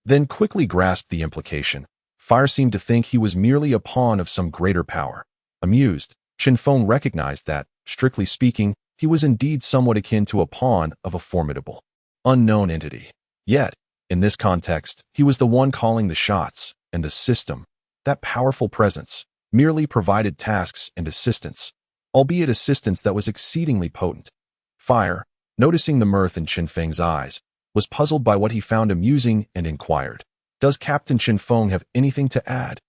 then quickly grasped the implication. Fire seemed to think he was merely a pawn of some greater power. Amused, Chinfong recognized that, strictly speaking, he was indeed somewhat akin to a pawn of a formidable, unknown entity. Yet, in this context, he was the one calling the shots, and the system, that powerful presence, merely provided tasks and assistance, albeit assistance that was exceedingly potent. Fire, noticing the mirth in Chen Feng's eyes, was puzzled by what he found amusing and inquired, Does Captain Chen Feng have anything to add?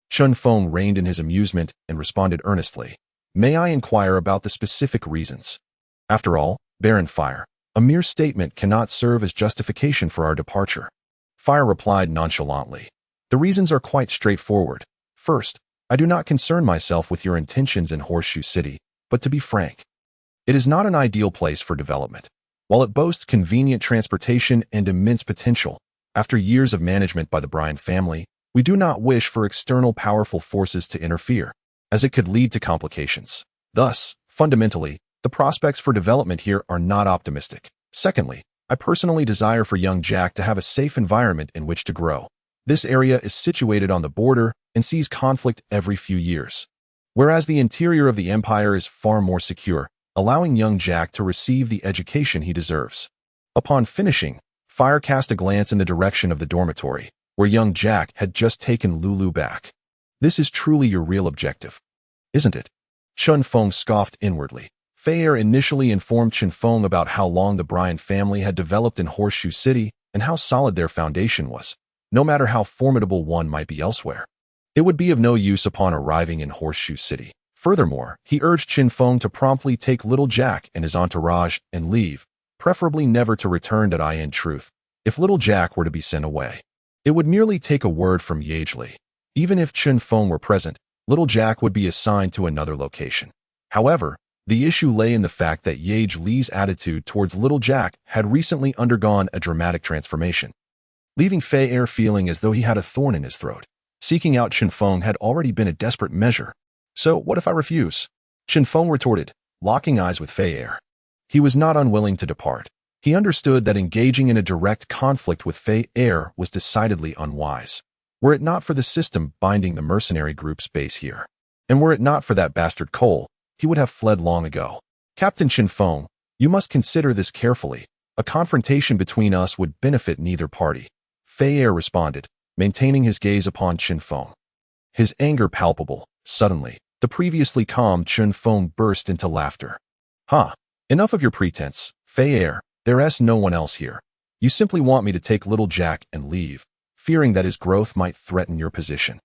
Chen Feng reined in his amusement and responded earnestly, May I inquire about the specific reasons? After all, Baron Fire, a mere statement cannot serve as justification for our departure. Fire replied nonchalantly, The reasons are quite straightforward. First, I do not concern myself with your intentions in Horseshoe City, but to be frank, it is not an ideal place for development. While it boasts convenient transportation and immense potential, after years of management by the Bryan family, we do not wish for external powerful forces to interfere, as it could lead to complications. Thus, fundamentally, the prospects for development here are not optimistic. Secondly, I personally desire for young Jack to have a safe environment in which to grow. This area is situated on the border and sees conflict every few years, whereas the interior of the empire is far more secure, allowing young Jack to receive the education he deserves. Upon finishing, Fire cast a glance in the direction of the dormitory, where young Jack had just taken Lulu back. This is truly your real objective, isn't it? Chen Feng scoffed inwardly. Fei initially informed Chen Feng about how long the Bryan family had developed in Horseshoe City and how solid their foundation was, no matter how formidable one might be elsewhere. It would be of no use upon arriving in Horseshoe City. Furthermore, he urged Chen Feng to promptly take little Jack and his entourage and leave, preferably never to return. In truth, if little Jack were to be sent away, it would merely take a word from Yageli. Even if Chen Feng were present, little Jack would be assigned to another location. However, the issue lay in the fact that Yageli's attitude towards little Jack had recently undergone a dramatic transformation, leaving Fei feeling as though he had a thorn in his throat. Seeking out Chen Feng had already been a desperate measure. So, what if I refuse? Chen Feng retorted, locking eyes with Fei. He was not unwilling to depart. He understood that engaging in a direct conflict with Fei was decidedly unwise. Were it not for the system binding the mercenary group's base here, and were it not for that bastard Cole, he would have fled long ago. Captain Chen Feng, you must consider this carefully. A confrontation between us would benefit neither party. Fei responded, maintaining his gaze upon Chen Feng. His anger palpable. Suddenly, the previously calm Chen Feng burst into laughter. Enough of your pretense, Fei. There's no one else here. You simply want me to take little Jack and leave, fearing that his growth might threaten your position.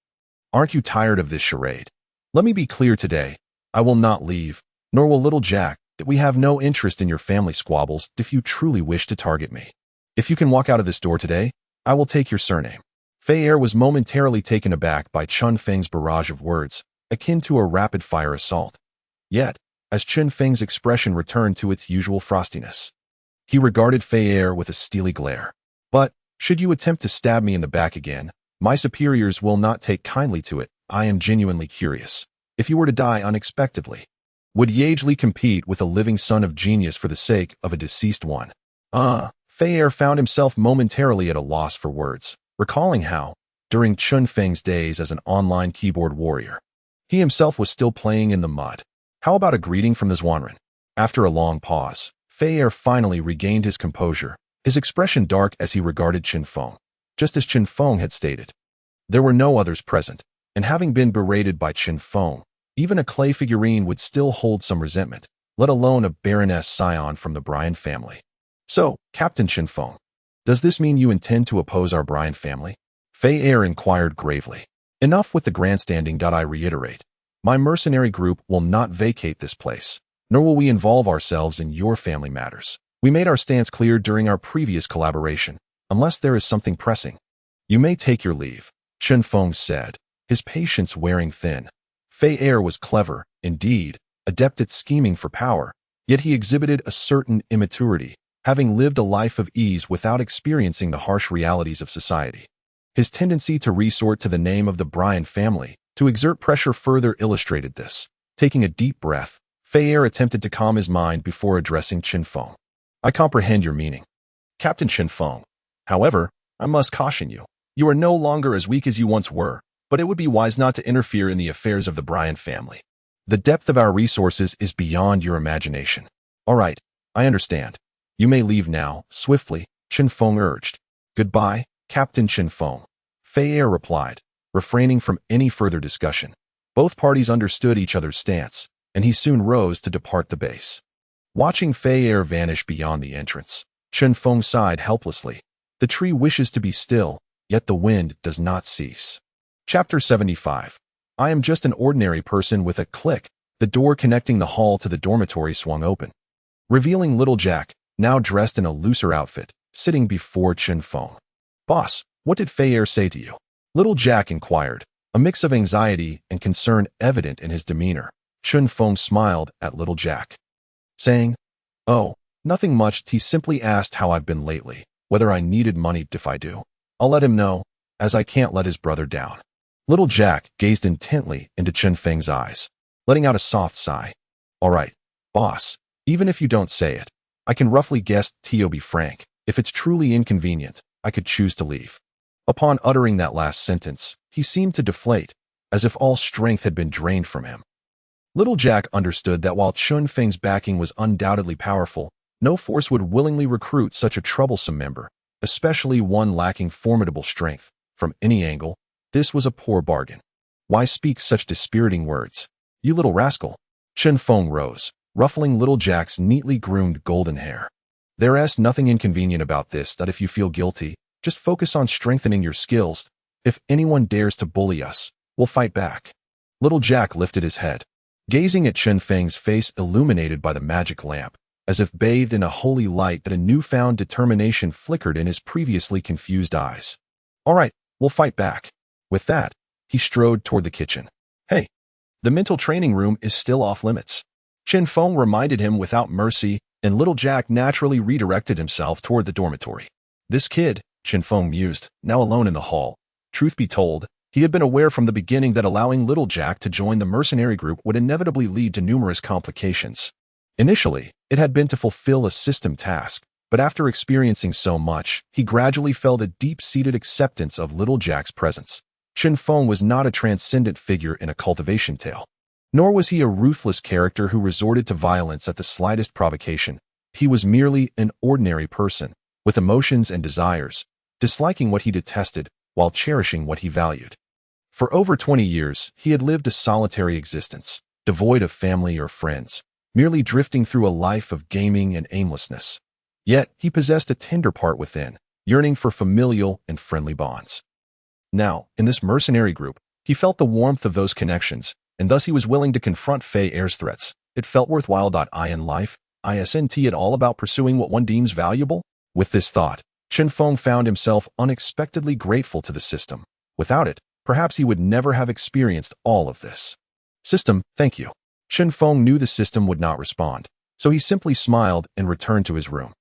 Aren't you tired of this charade? Let me be clear today. I will not leave, nor will little Jack. We have no interest in your family squabbles if you truly wish to target me. If you can walk out of this door today, I will take your surname. Fei was momentarily taken aback by Chen Feng's barrage of words, akin to a rapid-fire assault. Yet, as Chen Feng's expression returned to its usual frostiness, he regarded Fei with a steely glare. But, should you attempt to stab me in the back again, my superiors will not take kindly to it. I am genuinely curious. If you were to die unexpectedly, would Yageli compete with a living son of genius for the sake of a deceased one? Fei found himself momentarily at a loss for words, recalling how, during Chen Feng's days as an online keyboard warrior, he himself was still playing in the mud. How about a greeting from the Zhuanren? After a long pause, Fei finally regained his composure, his expression dark as he regarded Chen Feng. Just as Chen Feng had stated, there were no others present, and having been berated by Chen Feng, even a clay figurine would still hold some resentment, let alone a Baroness scion from the Bryan family. So, Captain Chen Feng, does this mean you intend to oppose our Bryan family? Fei inquired gravely. Enough with the grandstanding. I reiterate. My mercenary group will not vacate this place, nor will we involve ourselves in your family matters. We made our stance clear during our previous collaboration, unless there is something pressing. You may take your leave, Chen Feng said, his patience wearing thin. Fei Er was clever, indeed, adept at scheming for power, yet he exhibited a certain immaturity, having lived a life of ease without experiencing the harsh realities of society. His tendency to resort to the name of the Bryan family to exert pressure further illustrated this. Taking a deep breath, Fei Er attempted to calm his mind before addressing Chinfong. I comprehend your meaning, Captain Chinfong. However, I must caution you. You are no longer as weak as you once were, but it would be wise not to interfere in the affairs of the Bryan family. The depth of our resources is beyond your imagination. All right, I understand. You may leave now, swiftly, Chinfong urged. Goodbye, Captain Chinfong. Fei Er replied, refraining from any further discussion. Both parties understood each other's stance, and he soon rose to depart the base. Watching Fei Er vanish beyond the entrance, Chinfong sighed helplessly. The tree wishes to be still, yet the wind does not cease. Chapter 75. I am just an ordinary person. With a click, the door connecting the hall to the dormitory swung open, revealing little Jack, now dressed in a looser outfit, sitting before Chinfong. Boss, what did Fei Er say to you? Little Jack inquired, a mix of anxiety and concern evident in his demeanor. Chinfong smiled at little Jack, saying, Oh, nothing much. He simply asked how I've been lately, whether I needed money. If I do, I'll let him know, as I can't let his brother down. Little Jack gazed intently into Chen Feng's eyes, letting out a soft sigh. All right, boss, even if you don't say it, I can roughly guess. To be frank, if it's truly inconvenient, I could choose to leave. Upon uttering that last sentence, he seemed to deflate, as if all strength had been drained from him. Little Jack understood that while Chen Feng's backing was undoubtedly powerful, no force would willingly recruit such a troublesome member, especially one lacking formidable strength. From any angle, this was a poor bargain. Why speak such dispiriting words? You little rascal. Chen Feng rose, ruffling little Jack's neatly groomed golden hair. There's nothing inconvenient about this. That if you feel guilty, just focus on strengthening your skills. If anyone dares to bully us, we'll fight back. Little Jack lifted his head, gazing at Chen Feng's face illuminated by the magic lamp, as if bathed in a holy light. That a newfound determination flickered in his previously confused eyes. All right, we'll fight back. With that, he strode toward the kitchen. Hey, the mental training room is still off limits. Chinfong reminded him without mercy, and little Jack naturally redirected himself toward the dormitory. This kid, Chinfong mused, now alone in the hall. Truth be told, he had been aware from the beginning that allowing little Jack to join the mercenary group would inevitably lead to numerous complications. Initially, it had been to fulfill a system task, but after experiencing so much, he gradually felt a deep-seated acceptance of little Jack's presence. Chinfong was not a transcendent figure in a cultivation tale, nor was he a ruthless character who resorted to violence at the slightest provocation. He was merely an ordinary person, with emotions and desires, disliking what he detested while cherishing what he valued. For over 20 years, he had lived a solitary existence, devoid of family or friends, merely drifting through a life of gaming and aimlessness. Yet, he possessed a tender part within, yearning for familial and friendly bonds. Now, in this mercenary group, he felt the warmth of those connections, and thus he was willing to confront Fei Er's threats. It felt worthwhile. In life, isn't it all about pursuing what one deems valuable? With this thought, Chinfong found himself unexpectedly grateful to the system. Without it, perhaps he would never have experienced all of this. System, thank you. Chinfong knew the system would not respond, so he simply smiled and returned to his room.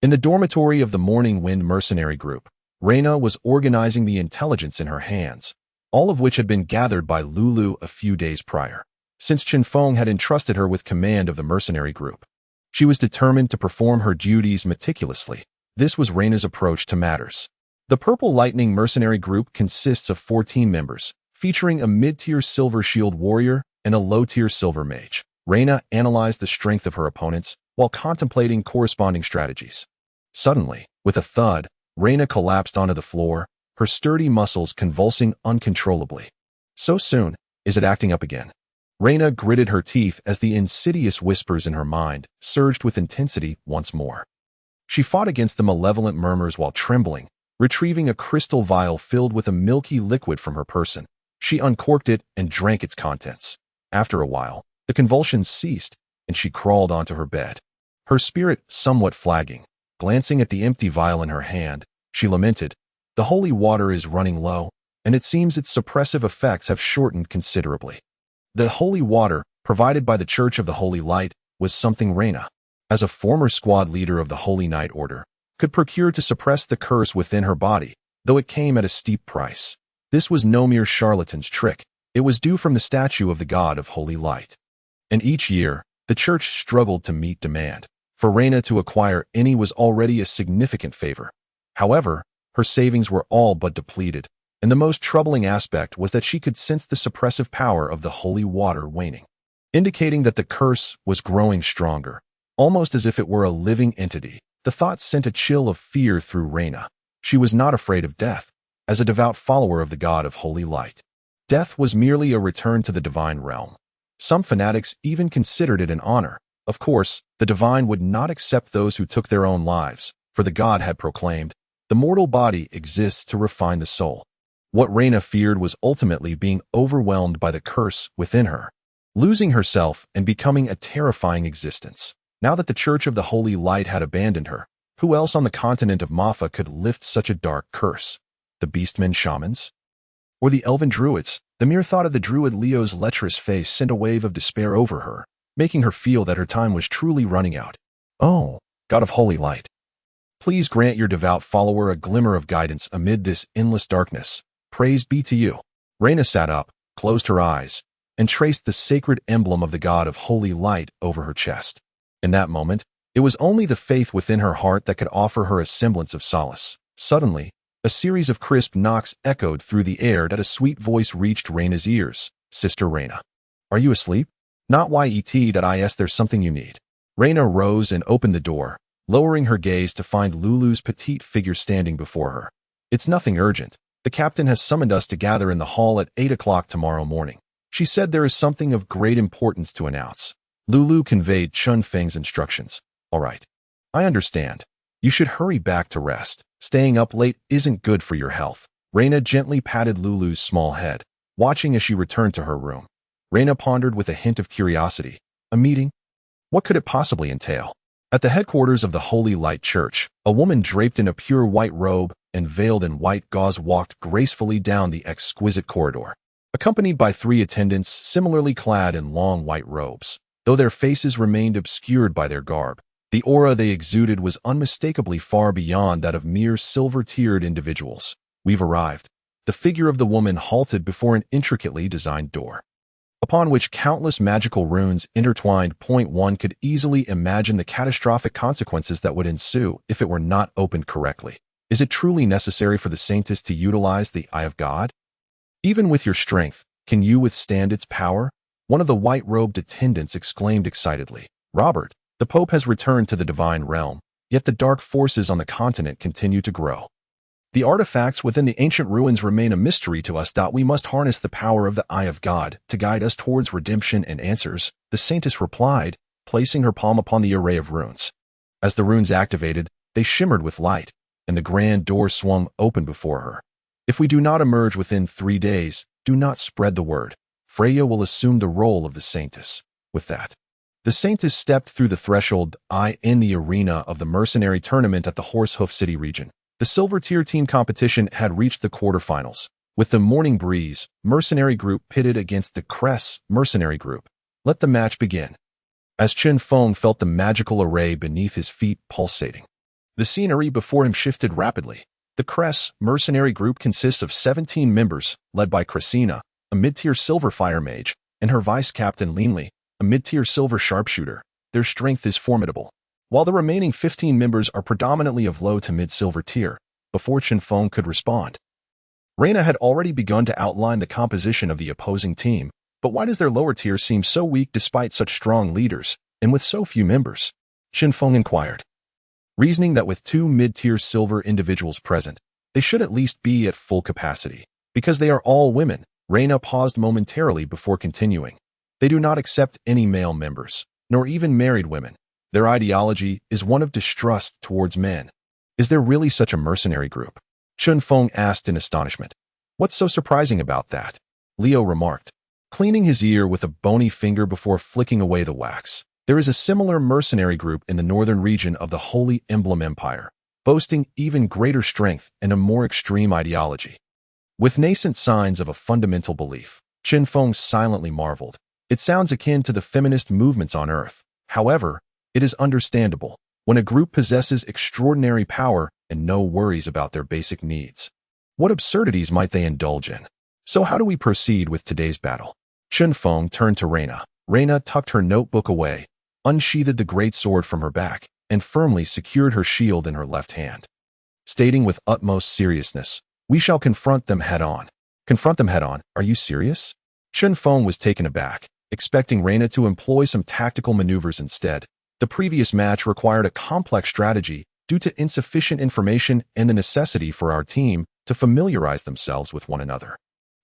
In the dormitory of the Morning Wind mercenary group, Reina was organizing the intelligence in her hands, all of which had been gathered by Lulu a few days prior, since Chinfong had entrusted her with command of the mercenary group. She was determined to perform her duties meticulously. This was Reina's approach to matters. The Purple Lightning mercenary group consists of 14 members, featuring a mid-tier silver shield warrior and a low-tier silver mage. Reina analyzed the strength of her opponents while contemplating corresponding strategies. Suddenly, with a thud, Reina collapsed onto the floor, her sturdy muscles convulsing uncontrollably. So soon, is it acting up again? Reina gritted her teeth as the insidious whispers in her mind surged with intensity once more. She fought against the malevolent murmurs while trembling, retrieving a crystal vial filled with a milky liquid from her person. She uncorked it and drank its contents. After a while, the convulsions ceased, and she crawled onto her bed. Her spirit somewhat flagging, glancing at the empty vial in her hand, she lamented, "The holy water is running low, and it seems its suppressive effects have shortened considerably." The holy water, provided by the Church of the Holy Light, was something Reyna, as a former squad leader of the Holy Knight Order, could procure to suppress the curse within her body, though it came at a steep price. This was no mere charlatan's trick. It was due from the statue of the God of Holy Light. And each year, the Church struggled to meet demand. For Reyna to acquire any was already a significant favor. However, her savings were all but depleted, and the most troubling aspect was that she could sense the suppressive power of the holy water waning, indicating that the curse was growing stronger, almost as if it were a living entity. The thought sent a chill of fear through Reyna. She was not afraid of death, as a devout follower of the God of Holy Light. Death was merely a return to the divine realm. Some fanatics even considered it an honor. Of course, the divine would not accept those who took their own lives, for the God had proclaimed, "The mortal body exists to refine the soul." What Reyna feared was ultimately being overwhelmed by the curse within her, losing herself and becoming a terrifying existence. Now that the Church of the Holy Light had abandoned her, who else on the continent of Mafa could lift such a dark curse? The beastmen shamans? Or the elven druids? The mere thought of the druid Leo's lecherous face sent a wave of despair over her, making her feel that her time was truly running out. "Oh, God of Holy Light, please grant your devout follower a glimmer of guidance amid this endless darkness. Praise be to you." Reyna sat up, closed her eyes, and traced the sacred emblem of the God of Holy Light over her chest. In that moment, it was only the faith within her heart that could offer her a semblance of solace. Suddenly, a series of crisp knocks echoed through the air that a sweet voice reached Reyna's ears. "Sister Reyna, are you asleep?" "Not yet, there's something you need." Reyna rose and opened the door, lowering her gaze to find Lulu's petite figure standing before her. "It's nothing urgent. The captain has summoned us to gather in the hall at 8 o'clock tomorrow morning. She said there is something of great importance to announce." Lulu conveyed Chen Feng's instructions. "All right. I understand. You should hurry back to rest. Staying up late isn't good for your health." Reyna gently patted Lulu's small head, watching as she returned to her room. Reyna pondered with a hint of curiosity. A meeting? What could it possibly entail? At the headquarters of the Holy Light Church, a woman draped in a pure white robe and veiled in white gauze walked gracefully down the exquisite corridor, accompanied by 3 attendants similarly clad in long white robes. Though their faces remained obscured by their garb, the aura they exuded was unmistakably far beyond that of mere silver-tiered individuals. "We've arrived." The figure of the woman halted before an intricately designed door, upon which countless magical runes intertwined. One could easily imagine the catastrophic consequences that would ensue if it were not opened correctly. Is it truly necessary for the Saintess to utilize the Eye of God? Even with your strength, can you withstand its power? One of the white-robed attendants exclaimed excitedly. "Robert, the Pope has returned to the divine realm, yet the dark forces on the continent continue to grow. The artifacts within the ancient ruins remain a mystery to us. We must harness the power of the Eye of God to guide us towards redemption and answers," the Saintess replied, placing her palm upon the array of runes. As the runes activated, they shimmered with light, and the grand door swung open before her. "If we do not emerge within 3 days, do not spread the word. Freya will assume the role of the Saintess." With that, the Saintess stepped through the threshold in the arena of the Mercenary tournament at the Horsehoof City region. The Silver Tier team competition had reached the quarterfinals. With the morning breeze, Mercenary Group pitted against the Cress Mercenary Group. Let the match begin. As Chen Feng felt the magical array beneath his feet pulsating, the scenery before him shifted rapidly. The Cress Mercenary Group consists of 17 members, led by Cressina, a mid-tier silver fire mage, and her vice-captain Leanly, a mid-tier silver sharpshooter. Their strength is formidable, while the remaining 15 members are predominantly of low to mid-silver tier. Before Chinfong could respond, Reyna had already begun to outline the composition of the opposing team. But why does their lower tier seem so weak despite such strong leaders, and with so few members? Chinfong inquired, reasoning that with 2 mid-tier silver individuals present, they should at least be at full capacity. Because they are all women, Reyna paused momentarily before continuing. They do not accept any male members, nor even married women. Their ideology is one of distrust towards men. Is there really such a mercenary group? Chen Feng asked in astonishment. What's so surprising about that? Leo remarked, cleaning his ear with a bony finger before flicking away the wax. There is a similar mercenary group in the northern region of the Holy Emblem Empire, boasting even greater strength and a more extreme ideology. With nascent signs of a fundamental belief, Chen Feng silently marveled. It sounds akin to the feminist movements on Earth. However, it is understandable when a group possesses extraordinary power and no worries about their basic needs. What absurdities might they indulge in? So how do we proceed with today's battle? Chen Feng turned to Reina. Reina tucked her notebook away, unsheathed the great sword from her back, and firmly secured her shield in her left hand. Stating with utmost seriousness, "We shall confront them head-on." Confront them head-on? Are you serious? Chen Feng was taken aback, expecting Reina to employ some tactical maneuvers instead. The previous match required a complex strategy due to insufficient information and the necessity for our team to familiarize themselves with one another.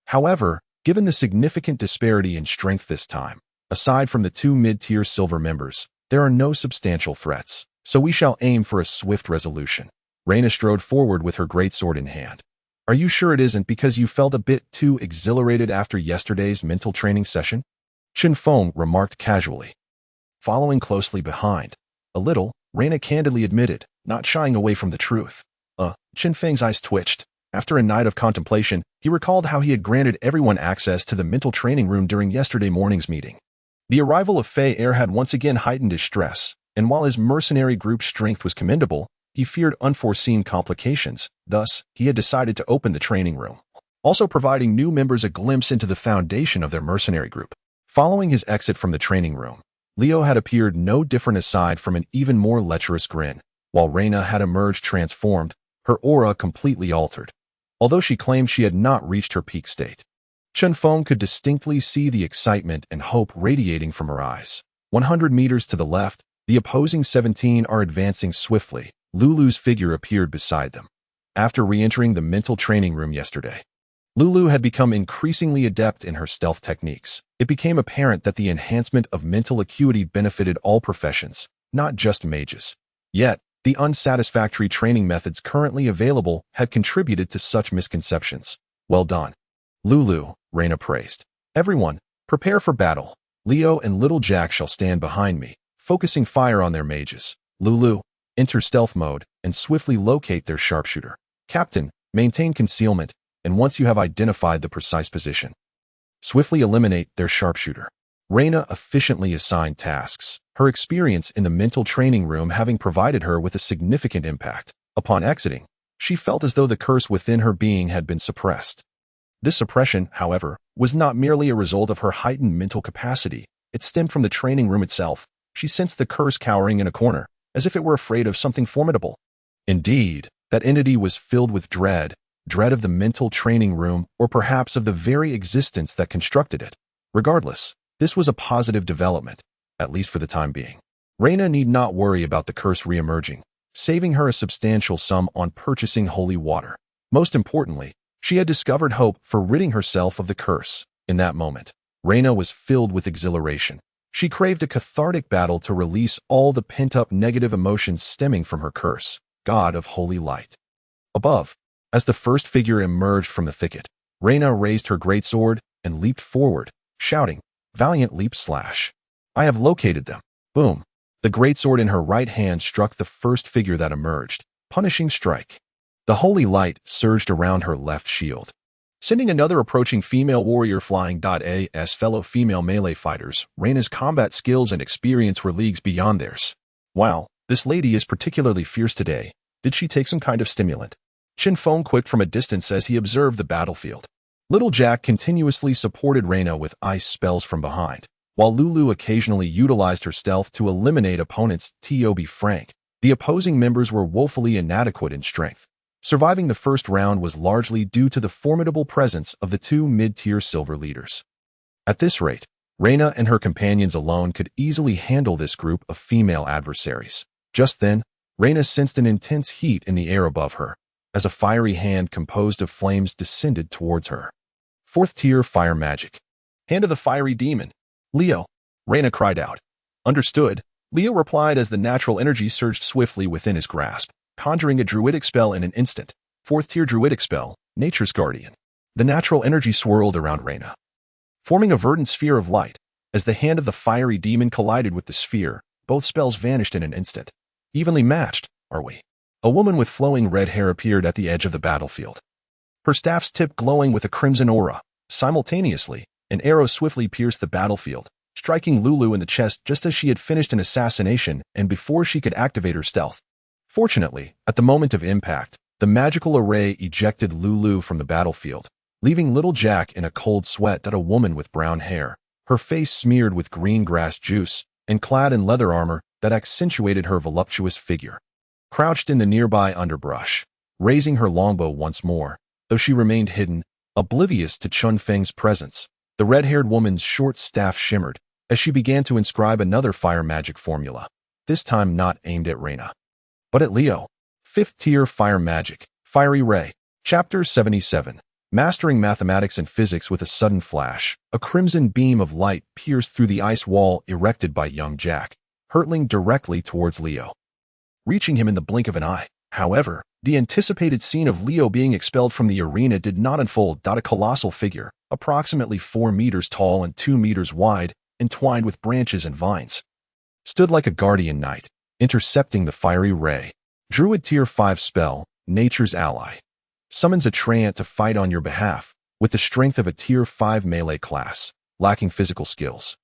However, given the significant disparity in strength this time, aside from the two mid-tier silver members, there are no substantial threats, so we shall aim for a swift resolution. Reina strode forward with her greatsword in hand. Are you sure it isn't because you felt a bit too exhilarated after yesterday's mental training session? Chen Feng remarked casually. Following closely behind, a little, Reina candidly admitted, not shying away from the truth. Chen Feng's eyes twitched. After a night of contemplation, he recalled how he had granted everyone access to the mental training room during yesterday morning's meeting. The arrival of Fei Er had once again heightened his stress, and while his mercenary group's strength was commendable, he feared unforeseen complications. Thus, he had decided to open the training room, also providing new members a glimpse into the foundation of their mercenary group. Following his exit from the training room, Leo had appeared no different aside from an even more lecherous grin, while Reina had emerged transformed, her aura completely altered. Although she claimed she had not reached her peak state, Chen Feng could distinctly see the excitement and hope radiating from her eyes. 100 meters to the left, the opposing 17 are advancing swiftly. Lulu's figure appeared beside them. After re-entering the mental training room yesterday, Lulu had become increasingly adept in her stealth techniques. It became apparent that the enhancement of mental acuity benefited all professions, not just mages. Yet, the unsatisfactory training methods currently available had contributed to such misconceptions. Well done, Lulu, Reina praised. Everyone, prepare for battle. Leo and Little Jack shall stand behind me, focusing fire on their mages. Lulu, enter stealth mode and swiftly locate their sharpshooter. Captain, maintain concealment, and once you have identified the precise position, swiftly eliminate their sharpshooter. Reina efficiently assigned tasks, her experience in the mental training room having provided her with a significant impact. Upon exiting, she felt as though the curse within her being had been suppressed. This suppression, however, was not merely a result of her heightened mental capacity. It stemmed from the training room itself. She sensed the curse cowering in a corner, as if it were afraid of something formidable. Indeed, that entity was filled with dread of the mental training room, or perhaps of the very existence that constructed it. Regardless, this was a positive development, at least for the time being. Reina need not worry about the curse re-emerging, saving her a substantial sum on purchasing holy water. Most importantly, she had discovered hope for ridding herself of the curse. In that moment, Reina was filled with exhilaration. She craved a cathartic battle to release all the pent-up negative emotions stemming from her curse, God of Holy Light. Above, as the first figure emerged from the thicket, Reina raised her greatsword and leaped forward, shouting, "Valiant leap slash! I have located them!" Boom! The greatsword in her right hand struck the first figure that emerged, punishing strike. The holy light surged around her left shield, sending another approaching female warrior flying. As fellow female melee fighters, Reina's combat skills and experience were leagues beyond theirs. Wow, this lady is particularly fierce today. Did she take some kind of stimulant? Chen Feng quipped from a distance as he observed the battlefield. Little Jack continuously supported Reina with ice spells from behind, while Lulu occasionally utilized her stealth to eliminate opponents. To be frank, the opposing members were woefully inadequate in strength. Surviving the first round was largely due to the formidable presence of the two mid-tier silver leaders. At this rate, Reina and her companions alone could easily handle this group of female adversaries. Just then, Reina sensed an intense heat in the air above her, as a fiery hand composed of flames descended towards her. Fourth tier fire magic. Hand of the fiery demon. Leo, Reina cried out. Understood, Leo replied as the natural energy surged swiftly within his grasp, conjuring a druidic spell in an instant. Fourth tier druidic spell, Nature's Guardian. The natural energy swirled around Reyna, forming a verdant sphere of light. As the hand of the fiery demon collided with the sphere, both spells vanished in an instant. Evenly matched, are we? A woman with flowing red hair appeared at the edge of the battlefield, her staff's tip glowing with a crimson aura. Simultaneously, an arrow swiftly pierced the battlefield, striking Lulu in the chest just as she had finished an assassination and before she could activate her stealth. Fortunately, at the moment of impact, the magical array ejected Lulu from the battlefield, leaving little Jack in a cold sweat. That a woman with brown hair, her face smeared with green grass juice, and clad in leather armor that accentuated her voluptuous figure, crouched in the nearby underbrush, raising her longbow once more, though she remained hidden, oblivious to Chen Feng's presence. The red-haired woman's short staff shimmered as she began to inscribe another fire magic formula, this time not aimed at Reyna, but at Leo. 5th tier fire magic, Fiery Ray. Chapter 77. Mastering mathematics and physics. With a sudden flash, a crimson beam of light pierced through the ice wall erected by young Jack, hurtling directly towards Leo, reaching him in the blink of an eye. However, the anticipated scene of Leo being expelled from the arena did not unfold. A colossal figure, approximately 4 meters tall and 2 meters wide, entwined with branches and vines, stood like a guardian knight, intercepting the fiery ray. Druid Tier 5 spell, Nature's Ally. Summons a treant to fight on your behalf, with the strength of a Tier 5 melee class, lacking physical skills.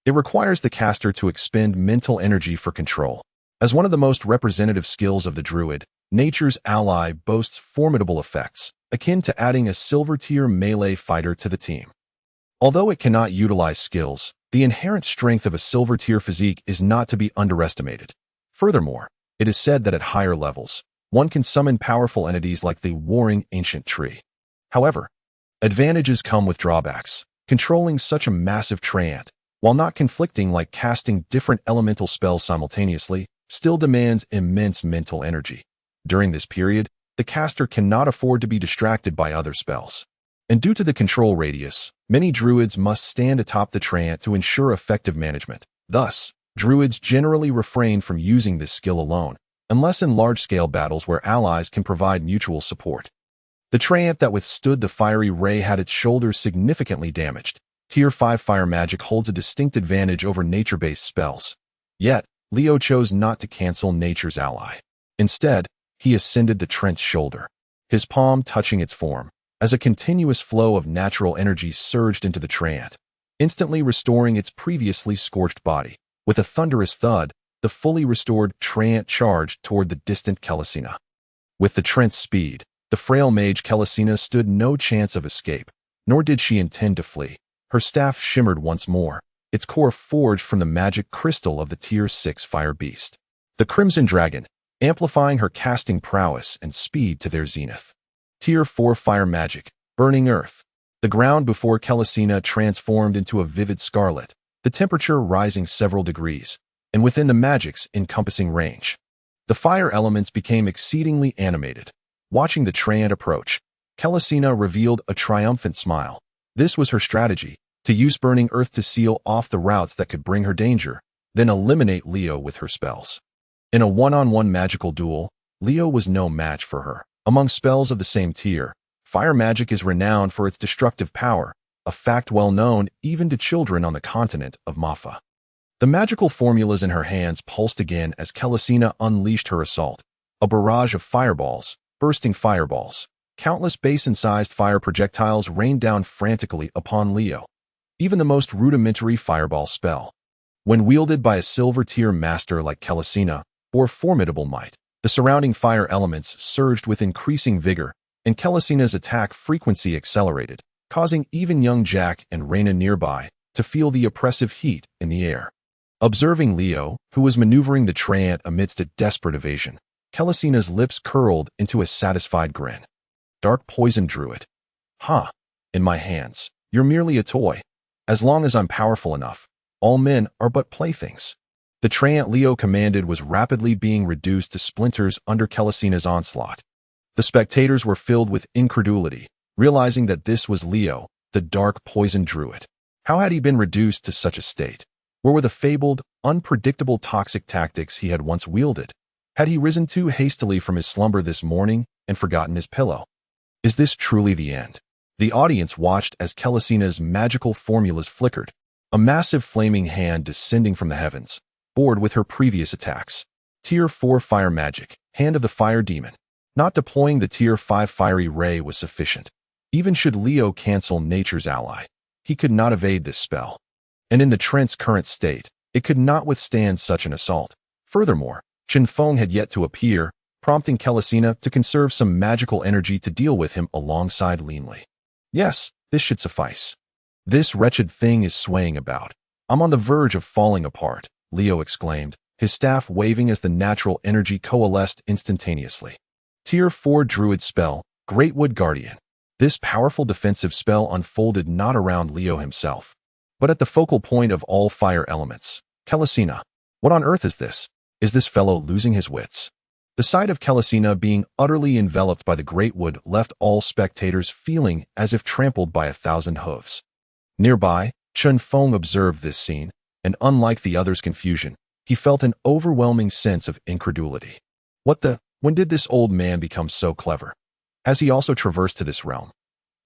It requires the caster to expend mental energy for control. As one of the most representative skills of the Druid, Nature's Ally boasts formidable effects, akin to adding a silver tier melee fighter to the team. Although it cannot utilize skills, the inherent strength of a silver tier physique is not to be underestimated. Furthermore, it is said that at higher levels, one can summon powerful entities like the Warring Ancient Tree. However, advantages come with drawbacks. Controlling such a massive treant, while not conflicting like casting different elemental spells simultaneously, still demands immense mental energy. During this period, the caster cannot afford to be distracted by other spells. And due to the control radius, many druids must stand atop the treant to ensure effective management. Thus, druids generally refrain from using this skill alone, unless in large-scale battles where allies can provide mutual support. The treant that withstood the fiery ray had its shoulders significantly damaged. Tier 5 fire magic holds a distinct advantage over nature-based spells. Yet, Leo chose not to cancel Nature's Ally. Instead, he ascended the treant's shoulder, his palm touching its form, as a continuous flow of natural energy surged into the treant, instantly restoring its previously scorched body. With a thunderous thud, the fully restored treant charged toward the distant Kelesina. With the treant's speed, the frail mage Kelesina stood no chance of escape, nor did she intend to flee. Her staff shimmered once more, its core forged from the magic crystal of the Tier 6 fire beast, the Crimson Dragon, amplifying her casting prowess and speed to their zenith. Tier 4 fire magic, Burning Earth. The ground before Kelesina transformed into a vivid scarlet, the temperature rising several degrees, and within the magic's encompassing range, the fire elements became exceedingly animated. Watching the treant approach, Kelesina revealed a triumphant smile. This was her strategy, to use Burning Earth to seal off the routes that could bring her danger, then eliminate Leo with her spells. In a one-on-one magical duel, Leo was no match for her. Among spells of the same tier, fire magic is renowned for its destructive power, a fact well known even to children on the continent of Mafa. The magical formulas in her hands pulsed again as Kelesina unleashed her assault, a barrage of fireballs, bursting fireballs. Countless basin-sized fire projectiles rained down frantically upon Leo. Even the most rudimentary fireball spell, when wielded by a silver-tier master like Kelesina, bore formidable might. The surrounding fire elements surged with increasing vigor, and Kelesina's attack frequency accelerated, causing even young Jack and Reyna nearby to feel the oppressive heat in the air. Observing Leo, who was maneuvering the treant amidst a desperate evasion, Kelesina's lips curled into a satisfied grin. Dark Poison Druid. In my hands, you're merely a toy. As long as I'm powerful enough, all men are but playthings. The treant Leo commanded was rapidly being reduced to splinters under Kelesina's onslaught. The spectators were filled with incredulity, realizing that this was Leo, the Dark Poison Druid. How had he been reduced to such a state? Where were the fabled, unpredictable toxic tactics he had once wielded? Had he risen too hastily from his slumber this morning and forgotten his pillow? Is this truly the end? The audience watched as Kelisina's magical formulas flickered, a massive flaming hand descending from the heavens, bored with her previous attacks. Tier 4 Fire Magic, Hand of the Fire Demon. Not deploying the Tier 5 Fiery Ray was sufficient. Even should Leo cancel Nature's Ally, he could not evade this spell. And in the Trent's current state, it could not withstand such an assault. Furthermore, Chen Feng had yet to appear, prompting Kelisina to conserve some magical energy to deal with him alongside Leanly. Yes, this should suffice. This wretched thing is swaying about. I'm on the verge of falling apart, Leo exclaimed, his staff waving as the natural energy coalesced instantaneously. Tier 4 Druid Spell, Greatwood Guardian. This powerful defensive spell unfolded not around Leo himself, but at the focal point of all fire elements. Kelisina, what on earth is this? Is this fellow losing his wits? The sight of Kelisina being utterly enveloped by the Greatwood left all spectators feeling as if trampled by 1,000 hooves. Nearby, Chen Feng observed this scene, and unlike the other's confusion, he felt an overwhelming sense of incredulity. When did this old man become so clever? Has he also traversed to this realm?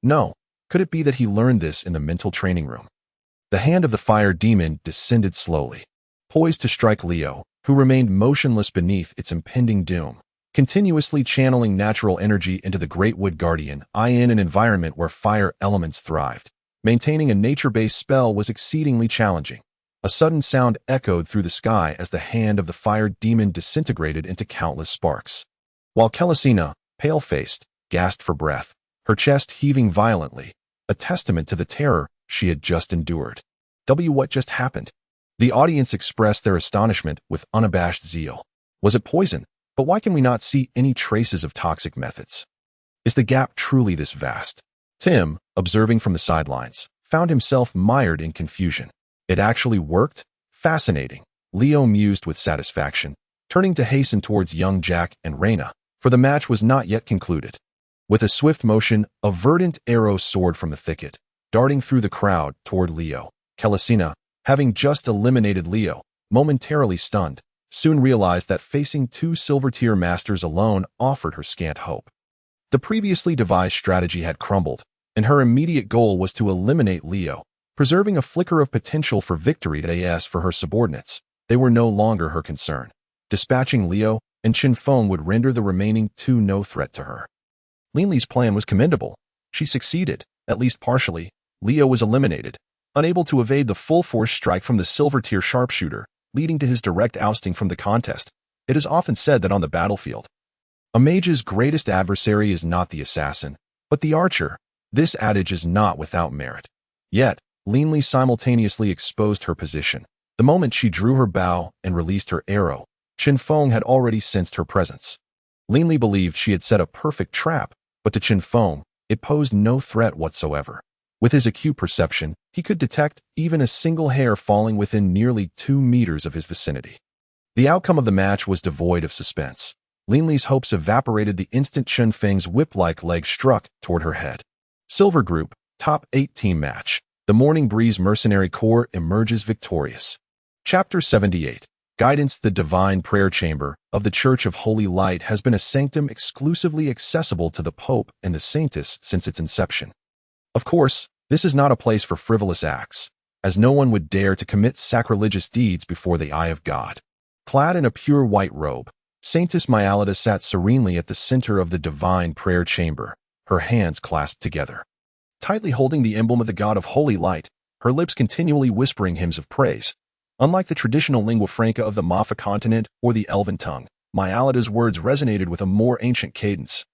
No, could it be that he learned this in the mental training room? The hand of the fire demon descended slowly, poised to strike Leo, who remained motionless beneath its impending doom, continuously channeling natural energy into the Greatwood Guardian. In an environment where fire elements thrived, maintaining a nature-based spell was exceedingly challenging. A sudden sound echoed through the sky as the hand of the fire demon disintegrated into countless sparks. While Kelisina, pale-faced, gasped for breath, her chest heaving violently, a testament to the terror she had just endured. What just happened? The audience expressed their astonishment with unabashed zeal. Was it poison? But why can we not see any traces of toxic methods? Is the gap truly this vast? Tim, observing from the sidelines, found himself mired in confusion. It actually worked? Fascinating, Leo mused with satisfaction, turning to hasten towards young Jack and Reyna, for the match was not yet concluded. With a swift motion, a verdant arrow soared from the thicket, darting through the crowd toward Leo. Kelisina, having just eliminated Leo, momentarily stunned, soon realized that facing 2 silver-tier masters alone offered her scant hope. The previously devised strategy had crumbled, and her immediate goal was to eliminate Leo, preserving a flicker of potential for victory for her subordinates. They were no longer her concern. Dispatching Leo and Chinfong would render the remaining 2 no threat to her. Leanly's plan was commendable. She succeeded, at least partially. Leo was eliminated, unable to evade the full-force strike from the silver-tier sharpshooter, leading to his direct ousting from the contest. It is often said that on the battlefield, a mage's greatest adversary is not the assassin, but the archer. This adage is not without merit. Yet, Leanly simultaneously exposed her position. The moment she drew her bow and released her arrow, Chinfong had already sensed her presence. Leanly believed she had set a perfect trap, but to Chinfong, it posed no threat whatsoever. With his acute perception, he could detect even a single hair falling within nearly 2 meters of his vicinity. The outcome of the match was devoid of suspense. Leanly's hopes evaporated the instant Chen Feng's whip-like leg struck toward her head. Silver Group, Top 8 Team Match. The Morning Breeze Mercenary Corps emerges victorious. Chapter 78. Guidance. The Divine Prayer Chamber of the Church of Holy Light has been a sanctum exclusively accessible to the Pope and the Saintess since its inception. Of course, this is not a place for frivolous acts, as no one would dare to commit sacrilegious deeds before the eye of God. Clad in a pure white robe, Saintess Myalida sat serenely at the center of the Divine Prayer Chamber, her hands clasped together. Tightly holding the emblem of the God of Holy Light, her lips continually whispering hymns of praise. Unlike the traditional lingua franca of the Mafa continent or the Elven tongue, Myalida's words resonated with a more ancient cadence.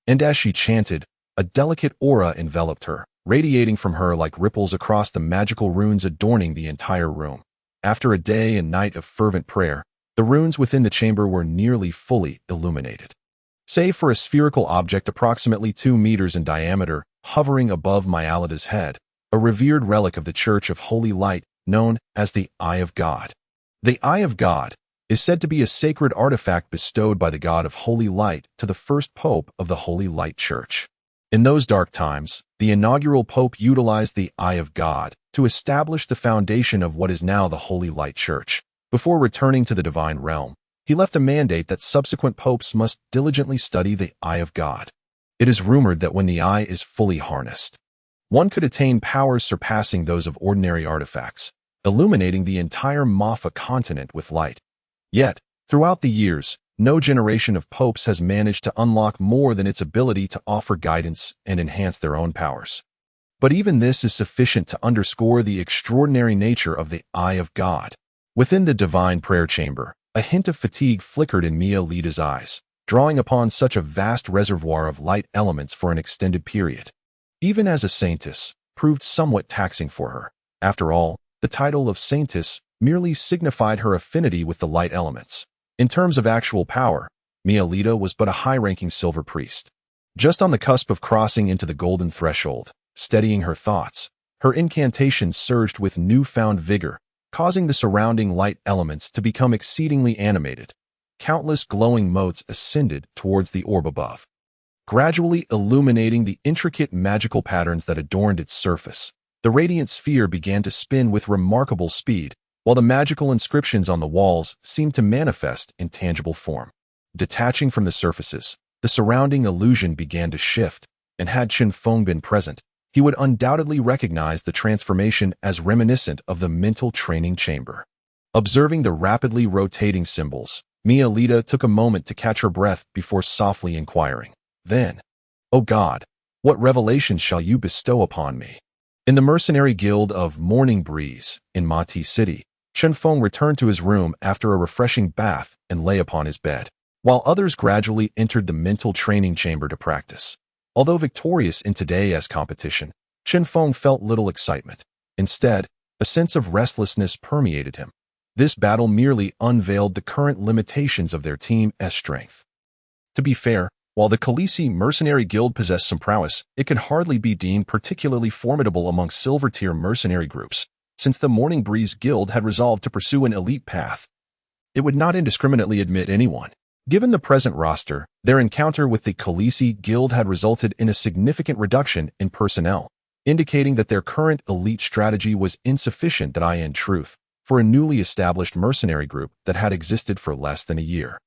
And as she chanted, a delicate aura enveloped her, radiating from her like ripples across the magical runes adorning the entire room. After a day and night of fervent prayer, the runes within the chamber were nearly fully illuminated. Save for a spherical object approximately 2 meters in diameter, hovering above Myalida's head, a revered relic of the Church of Holy Light known as the Eye of God. The Eye of God is said to be a sacred artifact bestowed by the God of Holy Light to the first Pope of the Holy Light Church. In those dark times, the inaugural Pope utilized the Eye of God to establish the foundation of what is now the Holy Light Church. Before returning to the divine realm, he left a mandate that subsequent popes must diligently study the Eye of God. It is rumored that when the eye is fully harnessed, one could attain powers surpassing those of ordinary artifacts, illuminating the entire Mafa continent with light. Yet, throughout the years, no generation of popes has managed to unlock more than its ability to offer guidance and enhance their own powers. But even this is sufficient to underscore the extraordinary nature of the Eye of God. Within the divine prayer chamber, a hint of fatigue flickered in Mia's eyes, drawing upon such a vast reservoir of light elements for an extended period. Even as a saintess, proved somewhat taxing for her. After all, the title of saintess merely signified her affinity with the light elements. In terms of actual power, Mialita was but a high-ranking silver priest. Just on the cusp of crossing into the golden threshold, steadying her thoughts, her incantation surged with newfound vigor, causing the surrounding light elements to become exceedingly animated. Countless glowing motes ascended towards the orb above, gradually illuminating the intricate magical patterns that adorned its surface. The radiant sphere began to spin with remarkable speed, while the magical inscriptions on the walls seemed to manifest in tangible form. Detaching from the surfaces, the surrounding illusion began to shift, and had Chen Feng been present, he would undoubtedly recognize the transformation as reminiscent of the mental training chamber. Observing the rapidly rotating symbols, Mialita took a moment to catch her breath before softly inquiring, "Then, O God, what revelations shall you bestow upon me?" In the Mercenary Guild of Morning Breeze in Mightiest City, Chen Feng returned to his room after a refreshing bath and lay upon his bed, while others gradually entered the mental training chamber to practice. Although victorious in today's competition, Chen Feng felt little excitement. Instead, a sense of restlessness permeated him. This battle merely unveiled the current limitations of their team's strength. To be fair, while the Khaleesi Mercenary Guild possessed some prowess, it could hardly be deemed particularly formidable among silver-tier mercenary groups, since the Morning Breeze Guild had resolved to pursue an elite path. It would not indiscriminately admit anyone. Given the present roster, their encounter with the Khaleesi Guild had resulted in a significant reduction in personnel, indicating that their current elite strategy was insufficient in truth for a newly established mercenary group that had existed for less than a year.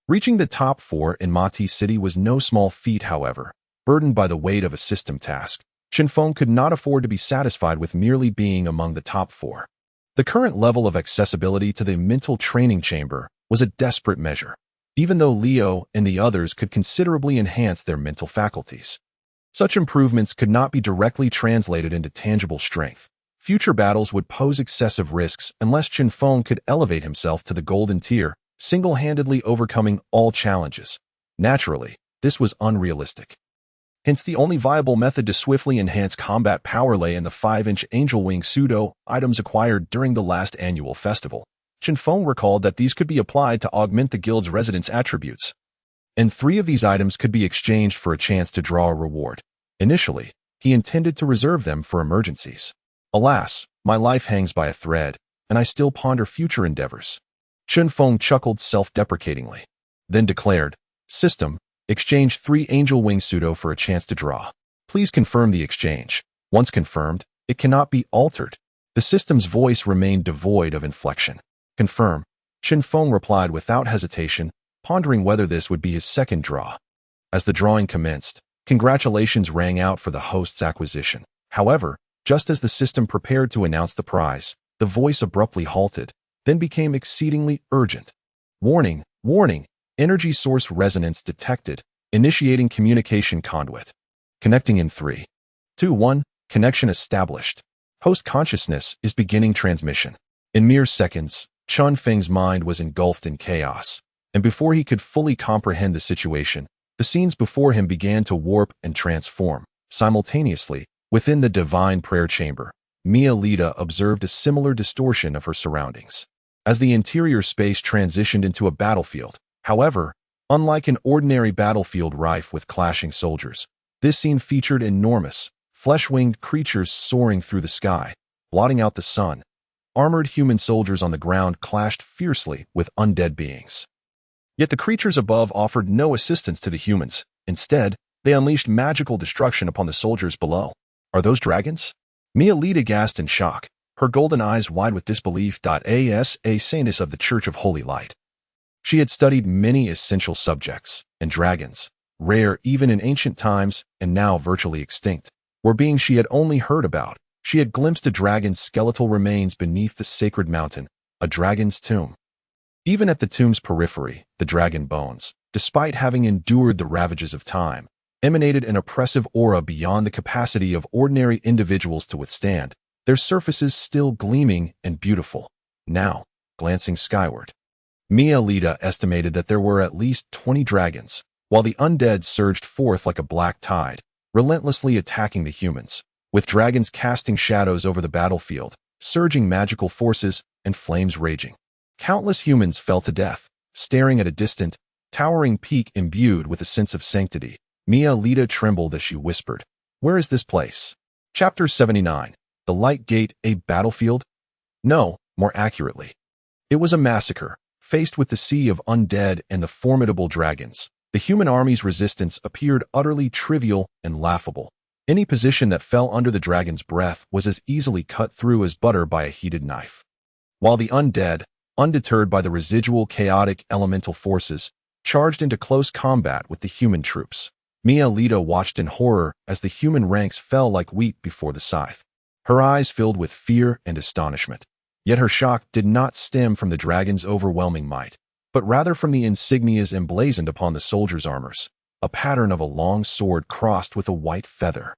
Reaching the top 4 in Mightiest City was no small feat, however. Burdened by the weight of a system task, Chinfong could not afford to be satisfied with merely being among the top 4. The current level of accessibility to the mental training chamber was a desperate measure, even though Leo and the others could considerably enhance their mental faculties. Such improvements could not be directly translated into tangible strength. Future battles would pose excessive risks unless Chinfong could elevate himself to the golden tier, single-handedly overcoming all challenges. Naturally, this was unrealistic. Hence, the only viable method to swiftly enhance combat power lay in the 5-inch Angel Wing pseudo-items acquired during the last annual festival. Chinfong recalled that these could be applied to augment the guild's residents' attributes, and 3 of these items could be exchanged for a chance to draw a reward. Initially, he intended to reserve them for emergencies. Alas, my life hangs by a thread, and I still ponder future endeavors. Chinfong chuckled self-deprecatingly, then declared, "System, exchange 3 Angel Wing pseudo for a chance to draw. Please confirm the exchange. Once confirmed, it cannot be altered." The system's voice remained devoid of inflection. "Confirm," Chinfong replied without hesitation, pondering whether this would be his second draw. As the drawing commenced, congratulations rang out for the host's acquisition. However, just as the system prepared to announce the prize, the voice abruptly halted, then became exceedingly urgent. "Warning, warning, energy source resonance detected, initiating communication conduit. Connecting in 3, 2, 1, connection established. Host consciousness is beginning transmission." In mere seconds, Chen Feng's mind was engulfed in chaos, and before he could fully comprehend the situation, the scenes before him began to warp and transform. Simultaneously, within the divine prayer chamber, Mialita observed a similar distortion of her surroundings. As the interior space transitioned into a battlefield, however, unlike an ordinary battlefield rife with clashing soldiers, this scene featured enormous, flesh-winged creatures soaring through the sky, blotting out the sun. Armored human soldiers on the ground clashed fiercely with undead beings. Yet the creatures above offered no assistance to the humans. Instead, they unleashed magical destruction upon the soldiers below. "Are those dragons?" Mialita gasped in shock, her golden eyes wide with disbelief. As a saintess of the Church of Holy Light, she had studied many essential subjects, and dragons, rare even in ancient times and now virtually extinct, were beings she had only heard about. She had glimpsed a dragon's skeletal remains beneath the sacred mountain, a dragon's tomb. Even at the tomb's periphery, the dragon bones, despite having endured the ravages of time, emanated an oppressive aura beyond the capacity of ordinary individuals to withstand, their surfaces still gleaming and beautiful. Now, glancing skyward, Mightiest estimated that there were at least 20 dragons, while the undead surged forth like a black tide, relentlessly attacking the humans, with dragons casting shadows over the battlefield, surging magical forces, and flames raging. Countless humans fell to death, staring at a distant, towering peak imbued with a sense of sanctity. Mightiest trembled as she whispered, "Where is this place?" Chapter 79. The Light Gate, a battlefield? No, more accurately, it was a massacre. Faced with the sea of undead and the formidable dragons, the human army's resistance appeared utterly trivial and laughable. Any position that fell under the dragon's breath was as easily cut through as butter by a heated knife. While the undead, undeterred by the residual chaotic elemental forces, charged into close combat with the human troops, Mightiest watched in horror as the human ranks fell like wheat before the scythe. Her eyes filled with fear and astonishment. Yet her shock did not stem from the dragon's overwhelming might, but rather from the insignias emblazoned upon the soldiers' armors, a pattern of a long sword crossed with a white feather.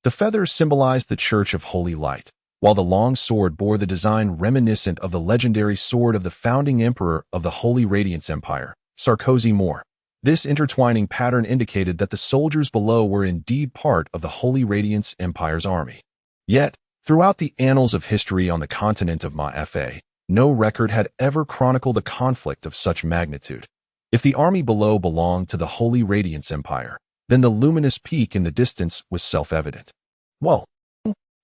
The feather symbolized the Church of Holy Light, while the long sword bore the design reminiscent of the legendary sword of the founding emperor of the Holy Radiance Empire, Sarkozy Moore. This intertwining pattern indicated that the soldiers below were indeed part of the Holy Radiance Empire's army. Yet, throughout the annals of history on the continent of Ma-Fa, no record had ever chronicled a conflict of such magnitude. If the army below belonged to the Holy Radiance Empire, then the luminous peak in the distance was self-evident. Whoa!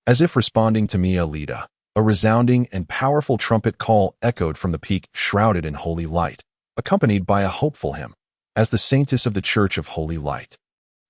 As if responding to Mightiest, a resounding and powerful trumpet call echoed from the peak shrouded in holy light, accompanied by a hopeful hymn, as the saintess of the Church of Holy Light.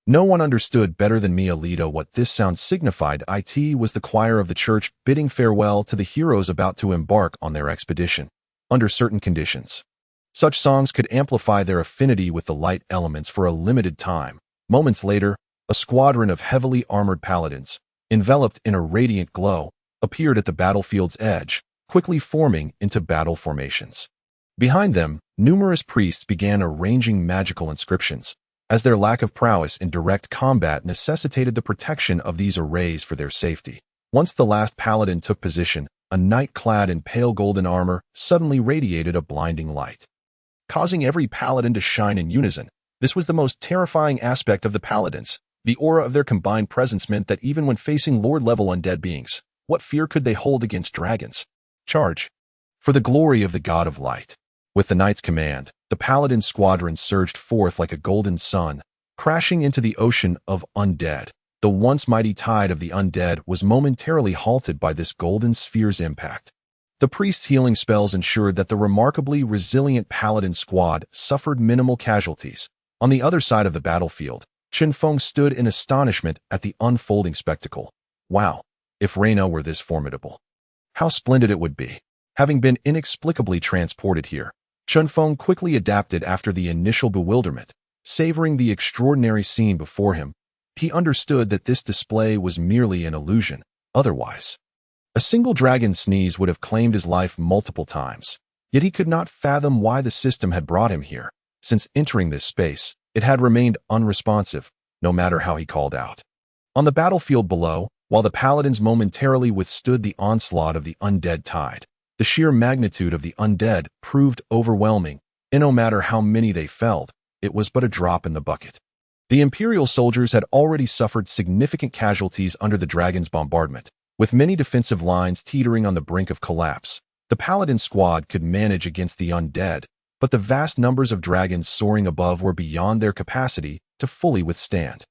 No one understood better than Mightiest what this sound signified. It was the choir of the church bidding farewell to the heroes about to embark on their expedition, under certain conditions. Such songs could amplify their affinity with the light elements for a limited time. Moments later, a squadron of heavily armored paladins, enveloped in a radiant glow, appeared at the battlefield's edge, quickly forming into battle formations. Behind them, numerous priests began arranging magical inscriptions, as their lack of prowess in direct combat necessitated the protection of these arrays for their safety. Once the last paladin took position, a knight clad in pale golden armor suddenly radiated a blinding light, causing every paladin to shine in unison. This was the most terrifying aspect of the paladins. The aura of their combined presence meant that even when facing lord-level undead beings, what fear could they hold against dragons? Charge! For the glory of the God of Light. With the knight's command, the paladin squadron surged forth like a golden sun, crashing into the ocean of undead. The once mighty tide of the undead was momentarily halted by this golden sphere's impact. The priest's healing spells ensured that the remarkably resilient paladin squad suffered minimal casualties. On the other side of the battlefield, Chen Feng stood in astonishment at the unfolding spectacle. Wow, if Reina were this formidable, how splendid it would be. Having been inexplicably transported here, Chen Feng quickly adapted after the initial bewilderment. Savoring the extraordinary scene before him, he understood that this display was merely an illusion. Otherwise, a single dragon sneeze would have claimed his life multiple times. Yet he could not fathom why the system had brought him here. Since entering this space, it had remained unresponsive, no matter how he called out. On the battlefield below, while the paladins momentarily withstood the onslaught of the undead tide, the sheer magnitude of the undead proved overwhelming, and no matter how many they felled, it was but a drop in the bucket. The Imperial soldiers had already suffered significant casualties under the dragon's bombardment, with many defensive lines teetering on the brink of collapse. The paladin squad could manage against the undead, but the vast numbers of dragons soaring above were beyond their capacity to fully withstand.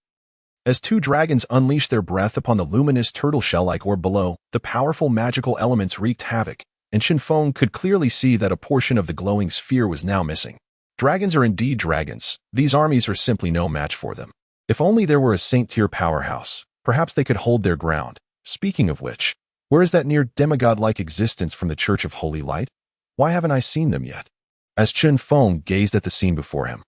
As two dragons unleashed their breath upon the luminous turtle shell-like orb below, the powerful magical elements wreaked havoc, and Chinfong could clearly see that a portion of the glowing sphere was now missing. Dragons are indeed dragons. These armies are simply no match for them. If only there were a Saint-tier powerhouse, perhaps they could hold their ground. Speaking of which, where is that near demigod-like existence from the Church of Holy Light? Why haven't I seen them yet? As Chen Feng gazed at the scene before him,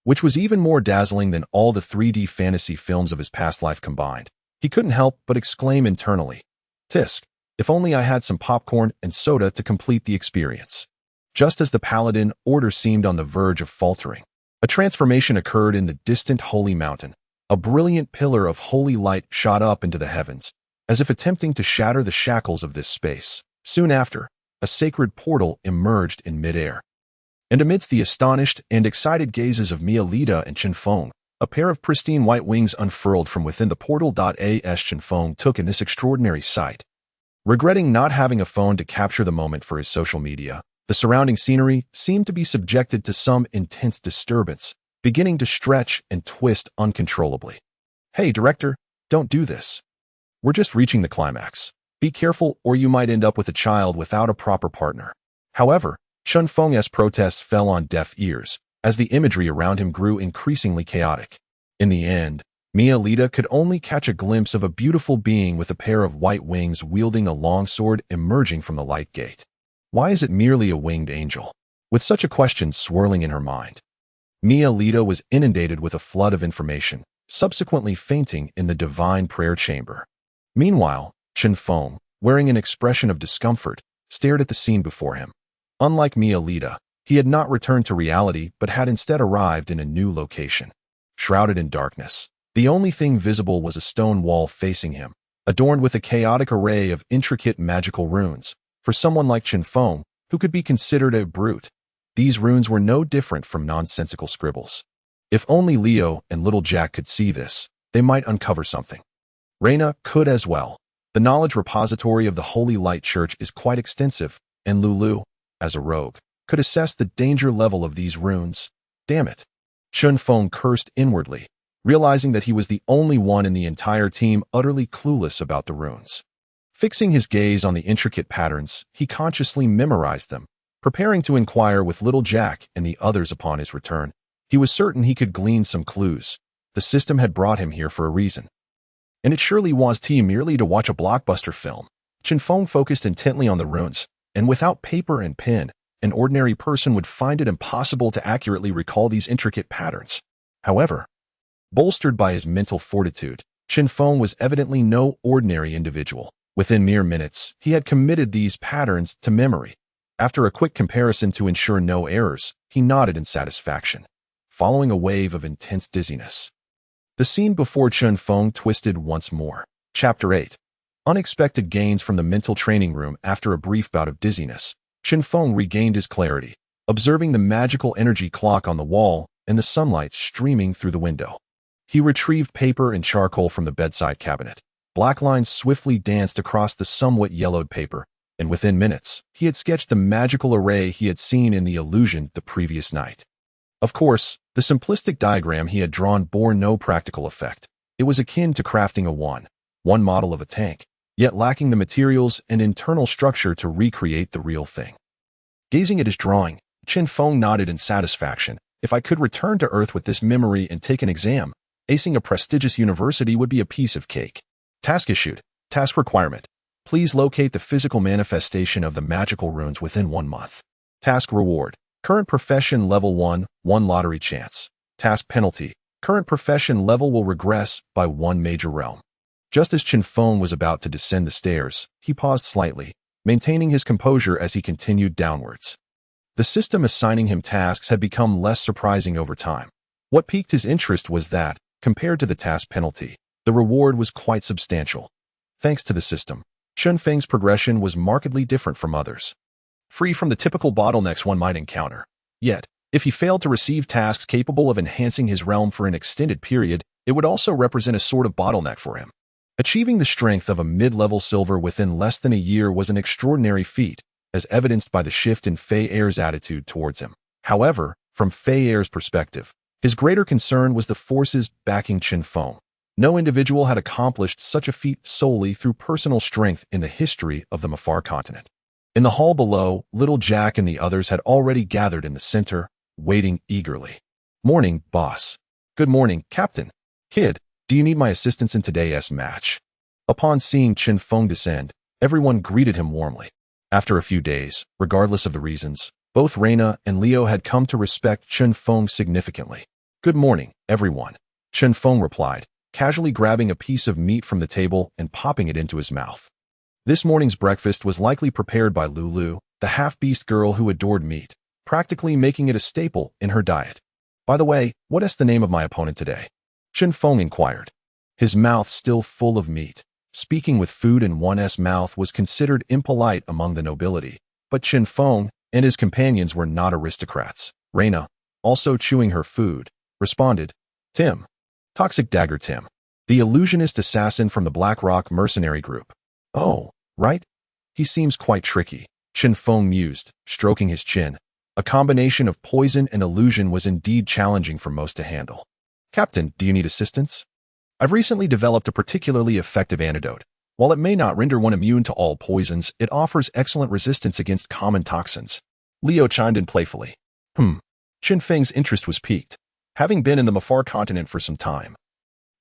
which was even more dazzling than all the 3D fantasy films of his past life combined. He couldn't help but exclaim internally, "Tisk, if only I had some popcorn and soda to complete the experience." Just as the paladin order seemed on the verge of faltering, a transformation occurred in the distant holy mountain. A brilliant pillar of holy light shot up into the heavens, as if attempting to shatter the shackles of this space. Soon after, a sacred portal emerged in midair. And amidst the astonished and excited gazes of Mialita and Chen Feng, a pair of pristine white wings unfurled from within the portal. As Chen Feng took in this extraordinary sight, regretting not having a phone to capture the moment for his social media, the surrounding scenery seemed to be subjected to some intense disturbance, beginning to stretch and twist uncontrollably. "Hey, director, don't do this. We're just reaching the climax. Be careful or you might end up with a child without a proper partner." However, Chen Feng's protests fell on deaf ears, as the imagery around him grew increasingly chaotic. In the end, Mialita could only catch a glimpse of a beautiful being with a pair of white wings wielding a longsword emerging from the light gate. Why is it merely a winged angel? With such a question swirling in her mind, Mialita was inundated with a flood of information, subsequently fainting in the divine prayer chamber. Meanwhile, Chen Feng, wearing an expression of discomfort, stared at the scene before him. Unlike Mialita, he had not returned to reality but had instead arrived in a new location. Shrouded in darkness, the only thing visible was a stone wall facing him, adorned with a chaotic array of intricate magical runes. For someone like Chen Feng, who could be considered a brute, these runes were no different from nonsensical scribbles. If only Leo and little Jack could see this, they might uncover something. Reina could as well. The knowledge repository of the Holy Light Church is quite extensive, and Lulu, as a rogue, could assess the danger level of these runes. Damn it. Chen Feng cursed inwardly, realizing that he was the only one in the entire team utterly clueless about the runes. Fixing his gaze on the intricate patterns, he consciously memorized them, preparing to inquire with little Jack and the others upon his return. He was certain he could glean some clues. The system had brought him here for a reason. And it surely was merely to watch a blockbuster film. Chen Feng focused intently on the runes, and without paper and pen, an ordinary person would find it impossible to accurately recall these intricate patterns. However, bolstered by his mental fortitude, Chen Feng was evidently no ordinary individual. Within mere minutes, he had committed these patterns to memory. After a quick comparison to ensure no errors, he nodded in satisfaction, following a wave of intense dizziness. The scene before Chen Feng twisted once more. Chapter 8. Unexpected gains from the mental training room. After a brief bout of dizziness, Chen Feng regained his clarity, observing the magical energy clock on the wall and the sunlight streaming through the window. He retrieved paper and charcoal from the bedside cabinet. Black lines swiftly danced across the somewhat yellowed paper, and within minutes, he had sketched the magical array he had seen in the illusion the previous night. Of course, the simplistic diagram he had drawn bore no practical effect. It was akin to crafting a one model of a tank, yet lacking the materials and internal structure to recreate the real thing. Gazing at his drawing, Chen Feng nodded in satisfaction. If I could return to Earth with this memory and take an exam, acing a prestigious university would be a piece of cake. Task issued. Task requirement. Please locate the physical manifestation of the magical runes within 1 month. Task reward. Current profession level 1 lottery chance. Task penalty. Current profession level will regress by 1 major realm. Just as Chen Feng was about to descend the stairs, he paused slightly, maintaining his composure as he continued downwards. The system assigning him tasks had become less surprising over time. What piqued his interest was that, compared to the task penalty, the reward was quite substantial. Thanks to the system, Chen Feng's progression was markedly different from others. Free from the typical bottlenecks one might encounter. Yet, if he failed to receive tasks capable of enhancing his realm for an extended period, it would also represent a sort of bottleneck for him. Achieving the strength of a mid-level silver within less than a year was an extraordinary feat, as evidenced by the shift in Fei Er's attitude towards him. However, from Fei Er's perspective, his greater concern was the forces backing Chen Feng. No individual had accomplished such a feat solely through personal strength in the history of the Mafar continent. In the hall below, little Jack and the others had already gathered in the center, waiting eagerly. "Morning, boss." "Good morning, Captain." "Kid, do you need my assistance in today's match?" Upon seeing Chen Feng descend, everyone greeted him warmly. After a few days, regardless of the reasons, both Reina and Leo had come to respect Chen Feng significantly. Good morning, everyone, Chen Feng replied, casually grabbing a piece of meat from the table and popping it into his mouth. This morning's breakfast was likely prepared by Lulu, the half-beast girl who adored meat, practically making it a staple in her diet. By the way, what is the name of my opponent today? Chen Feng inquired, his mouth still full of meat. Speaking with food in one's mouth was considered impolite among the nobility, but Chen Feng and his companions were not aristocrats. Reina, also chewing her food, responded, Tim. Toxic Dagger Tim, the illusionist assassin from the Black Rock Mercenary group. Oh, right? He seems quite tricky, Chen Feng mused, stroking his chin. A combination of poison and illusion was indeed challenging for most to handle. Captain, do you need assistance? I've recently developed a particularly effective antidote. While it may not render one immune to all poisons, it offers excellent resistance against common toxins. Leo chimed in playfully. Chen Feng's interest was piqued, having been in the Mafar continent for some time.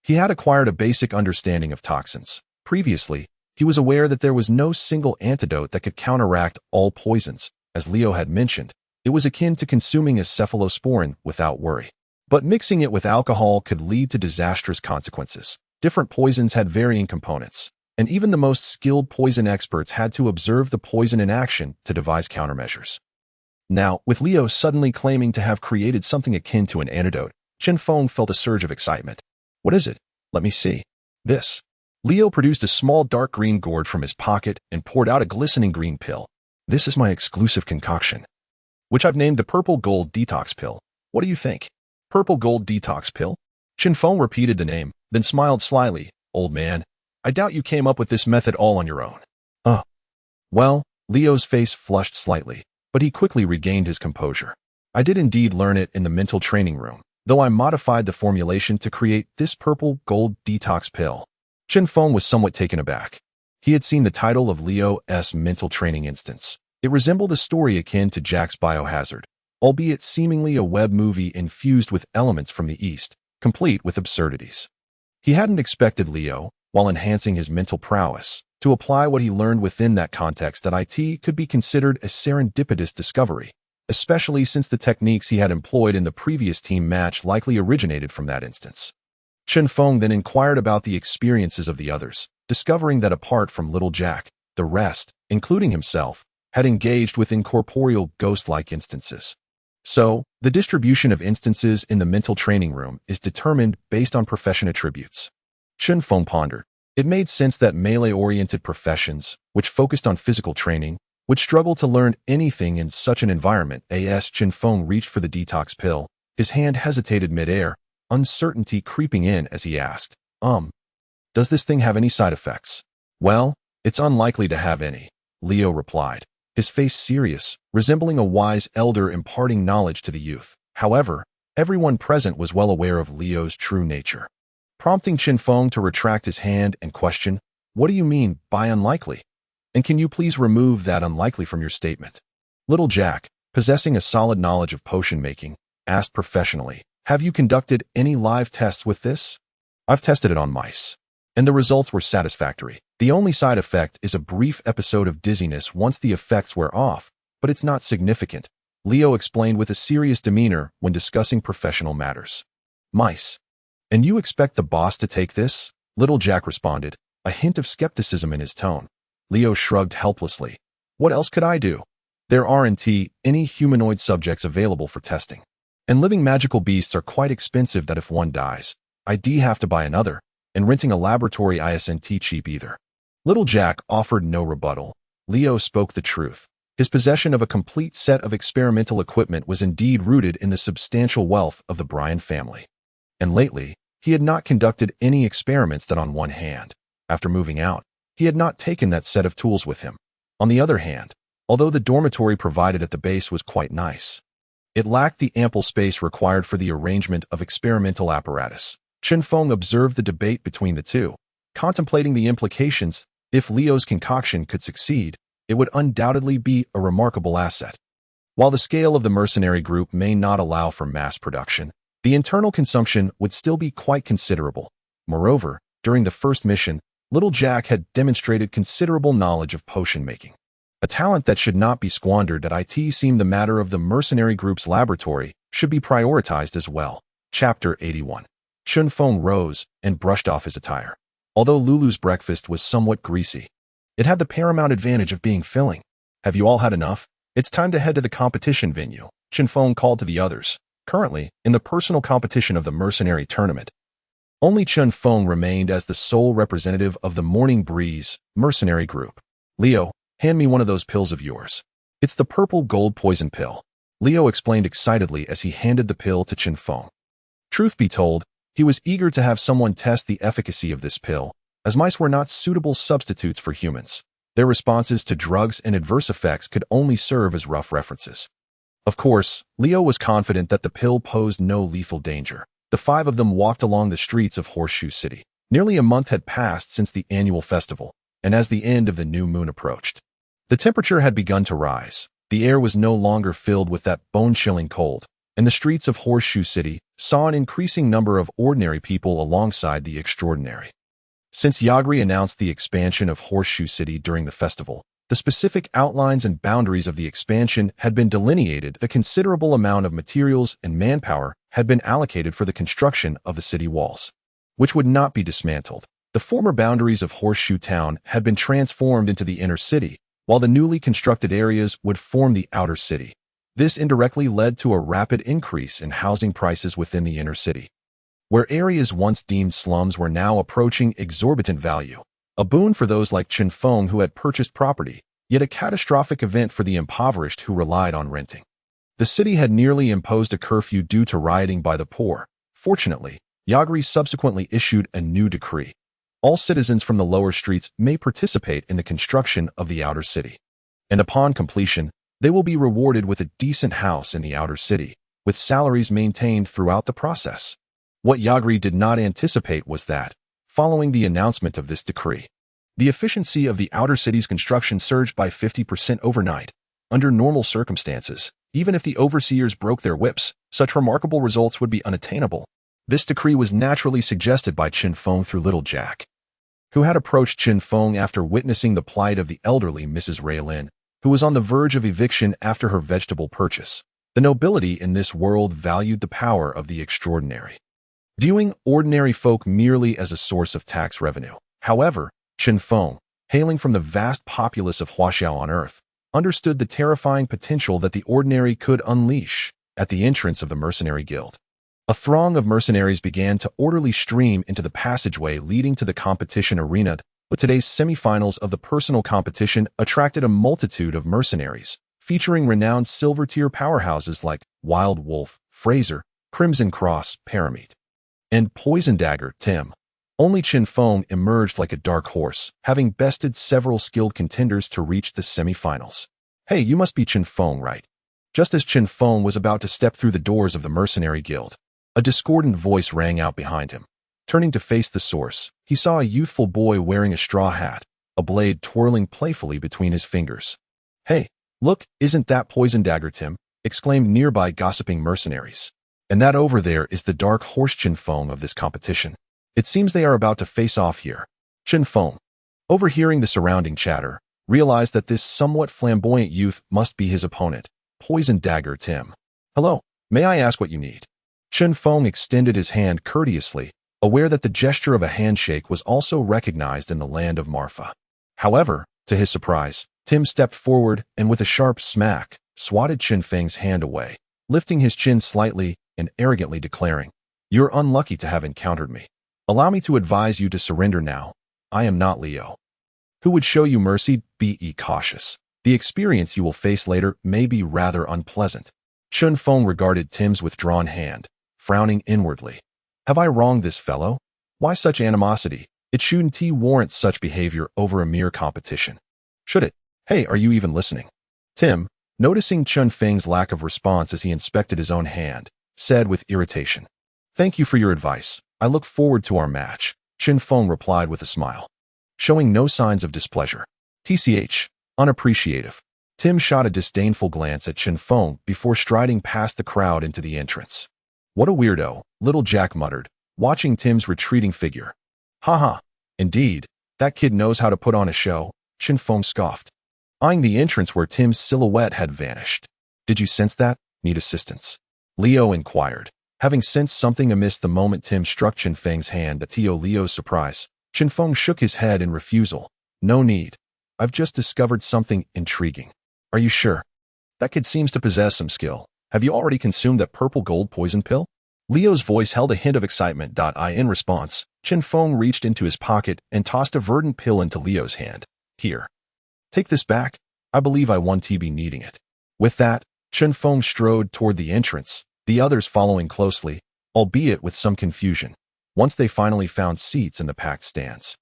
He had acquired a basic understanding of toxins. Previously, he was aware that there was no single antidote that could counteract all poisons. As Leo had mentioned, it was akin to consuming a cephalosporin without worry. But mixing it with alcohol could lead to disastrous consequences. Different poisons had varying components, and even the most skilled poison experts had to observe the poison in action to devise countermeasures. Now, with Leo suddenly claiming to have created something akin to an antidote, Chen Feng felt a surge of excitement. What is it? Let me see. This. Leo produced a small dark green gourd from his pocket and poured out a glistening green pill. This is my exclusive concoction, which I've named the Purple Gold Detox Pill. What do you think? Purple Gold Detox Pill? Chen Feng repeated the name, then smiled slyly. Old man, I doubt you came up with this method all on your own. Well, Leo's face flushed slightly, but he quickly regained his composure. I did indeed learn it in the mental training room, though I modified the formulation to create this Purple Gold Detox Pill. Chen Feng was somewhat taken aback. He had seen the title of Leo's mental training instance. It resembled a story akin to Jack's Biohazard, albeit seemingly a web movie infused with elements from the East, complete with absurdities. He hadn't expected Leo, while enhancing his mental prowess, to apply what he learned within that context that IT could be considered a serendipitous discovery, especially since the techniques he had employed in the previous team match likely originated from that instance. Chen Feng then inquired about the experiences of the others, discovering that apart from little Jack, the rest, including himself, had engaged with incorporeal ghost-like instances. So, the distribution of instances in the mental training room is determined based on profession attributes. Chen Feng pondered. It made sense that melee-oriented professions, which focused on physical training, would struggle to learn anything in such an environment. As Chen Feng reached for the detox pill, his hand hesitated mid-air, uncertainty creeping in as he asked, does this thing have any side effects? Well, it's unlikely to have any, Leo replied, his face serious, resembling a wise elder imparting knowledge to the youth. However, everyone present was well aware of Leo's true nature, prompting Chen Feng to retract his hand and question, what do you mean by unlikely? And can you please remove that unlikely from your statement? Little Jack, possessing a solid knowledge of potion making, asked professionally, have you conducted any live tests with this? I've tested it on mice, and the results were satisfactory. The only side effect is a brief episode of dizziness once the effects wear off, but it's not significant, Leo explained with a serious demeanor when discussing professional matters. Mice. And you expect the boss to take this? Little Jack responded, a hint of skepticism in his tone. Leo shrugged helplessly. What else could I do? There aren't any humanoid subjects available for testing. And living magical beasts are quite expensive that if one dies, I'd have to buy another, and renting a laboratory isn't cheap either. Little Jack offered no rebuttal. Leo spoke the truth. His possession of a complete set of experimental equipment was indeed rooted in the substantial wealth of the Bryan family. And lately, he had not conducted any experiments that on one hand, after moving out, he had not taken that set of tools with him. On the other hand, although the dormitory provided at the base was quite nice, it lacked the ample space required for the arrangement of experimental apparatus. Chen Feng observed the debate between the two, contemplating the implications. If Leo's concoction could succeed, it would undoubtedly be a remarkable asset. While the scale of the mercenary group may not allow for mass production, the internal consumption would still be quite considerable. Moreover, during the first mission, Little Jack had demonstrated considerable knowledge of potion making, a talent that should not be squandered. At IT seemed the matter of the mercenary group's laboratory should be prioritized as well. Chapter 81. Chen Feng rose and brushed off his attire. Although Lulu's breakfast was somewhat greasy, it had the paramount advantage of being filling. Have you all had enough? It's time to head to the competition venue, Chen Feng called to the others, currently in the personal competition of the Mercenary tournament. Only Chen Feng remained as the sole representative of the Morning Breeze Mercenary group. Leo, hand me one of those pills of yours. It's the purple gold poison pill, Leo explained excitedly as he handed the pill to Chen Feng. Truth be told, he was eager to have someone test the efficacy of this pill, as mice were not suitable substitutes for humans. Their responses to drugs and adverse effects could only serve as rough references. Of course, Leo was confident that the pill posed no lethal danger. The five of them walked along the streets of Horseshoe City. Nearly a month had passed since the annual festival, and as the end of the new moon approached, the temperature had begun to rise. The air was no longer filled with that bone-chilling cold, and the streets of Horseshoe City saw an increasing number of ordinary people alongside the extraordinary. Since Yagri announced the expansion of Horseshoe City during the festival, the specific outlines and boundaries of the expansion had been delineated. A considerable amount of materials and manpower had been allocated for the construction of the city walls, which would not be dismantled. The former boundaries of Horseshoe Town had been transformed into the inner city, while the newly constructed areas would form the outer city. This indirectly led to a rapid increase in housing prices within the inner city, where areas once deemed slums were now approaching exorbitant value. A boon for those like Chen Feng who had purchased property, yet a catastrophic event for the impoverished who relied on renting. The city had nearly imposed a curfew due to rioting by the poor. Fortunately, Yagri subsequently issued a new decree. All citizens from the lower streets may participate in the construction of the outer city, and upon completion, they will be rewarded with a decent house in the outer city, with salaries maintained throughout the process. What Yagri did not anticipate was that, following the announcement of this decree, the efficiency of the outer city's construction surged by 50% overnight. Under normal circumstances, even if the overseers broke their whips, such remarkable results would be unattainable. This decree was naturally suggested by Chen Feng through Little Jack, who had approached Chen Feng after witnessing the plight of the elderly Mrs. Raylin, who was on the verge of eviction after her vegetable purchase. The nobility in this world valued the power of the extraordinary, viewing ordinary folk merely as a source of tax revenue. However, Chen Feng, hailing from the vast populace of Huaxiao on Earth, understood the terrifying potential that the ordinary could unleash. At the entrance of the Mercenary Guild, a throng of mercenaries began to orderly stream into the passageway leading to the competition arena. But today's semifinals of the personal competition attracted a multitude of mercenaries, featuring renowned silver-tier powerhouses like Wild Wolf, Fraser, Crimson Cross, Param, and Poison Dagger, Tim. Only Chen Feng emerged like a dark horse, having bested several skilled contenders to reach the semifinals. Hey, you must be Chen Feng, right? Just as Chen Feng was about to step through the doors of the Mercenary Guild, a discordant voice rang out behind him. Turning to face the source, he saw a youthful boy wearing a straw hat, a blade twirling playfully between his fingers. Hey, look, isn't that Poison Dagger, Tim? Exclaimed nearby gossiping mercenaries. And that over there is the dark horse Chen Feng of this competition. It seems they are about to face off here. Chen Feng, overhearing the surrounding chatter, realized that this somewhat flamboyant youth must be his opponent, Poison Dagger Tim. Hello, may I ask what you need? Chen Feng extended his hand courteously, aware that the gesture of a handshake was also recognized in the land of Marfa. However, to his surprise, Tim stepped forward and with a sharp smack, swatted Chen Feng's hand away, lifting his chin slightly and arrogantly declaring, "You're unlucky to have encountered me. Allow me to advise you to surrender now. I am not Leo, who would show you mercy. Be cautious. The experience you will face later may be rather unpleasant." Chen Feng regarded Tim's withdrawn hand, frowning inwardly. Have I wronged this fellow? Why such animosity? It shouldn't warrant such behavior over a mere competition, should it? Hey, are you even listening? Tim, noticing Chen Feng's lack of response as he inspected his own hand, said with irritation, "Thank you for your advice. I look forward to our match." Chen Feng replied with a smile, showing no signs of displeasure. TCH, unappreciative. Tim shot a disdainful glance at Chen Feng before striding past the crowd into the entrance. What a weirdo, Little Jack muttered, watching Tim's retreating figure. Haha, indeed, that kid knows how to put on a show, Chen Feng scoffed, eyeing the entrance where Tim's silhouette had vanished. Did you sense that? Need assistance? Leo inquired, Having sensed something amiss the moment Tim struck Chen Feng's hand to Leo's surprise, Chen Feng shook his head in refusal. No need. I've just discovered something intriguing. Are you sure? That kid seems to possess some skill. Have you already consumed that purple gold poison pill? Leo's voice held a hint of excitement. In response, Chen Feng reached into his pocket and tossed a verdant pill into Leo's hand. Here. Take this back. I believe I want to be needing it. With that, Chen Feng strode toward the entrance, the others following closely, albeit with some confusion, once they finally found seats in the packed stands.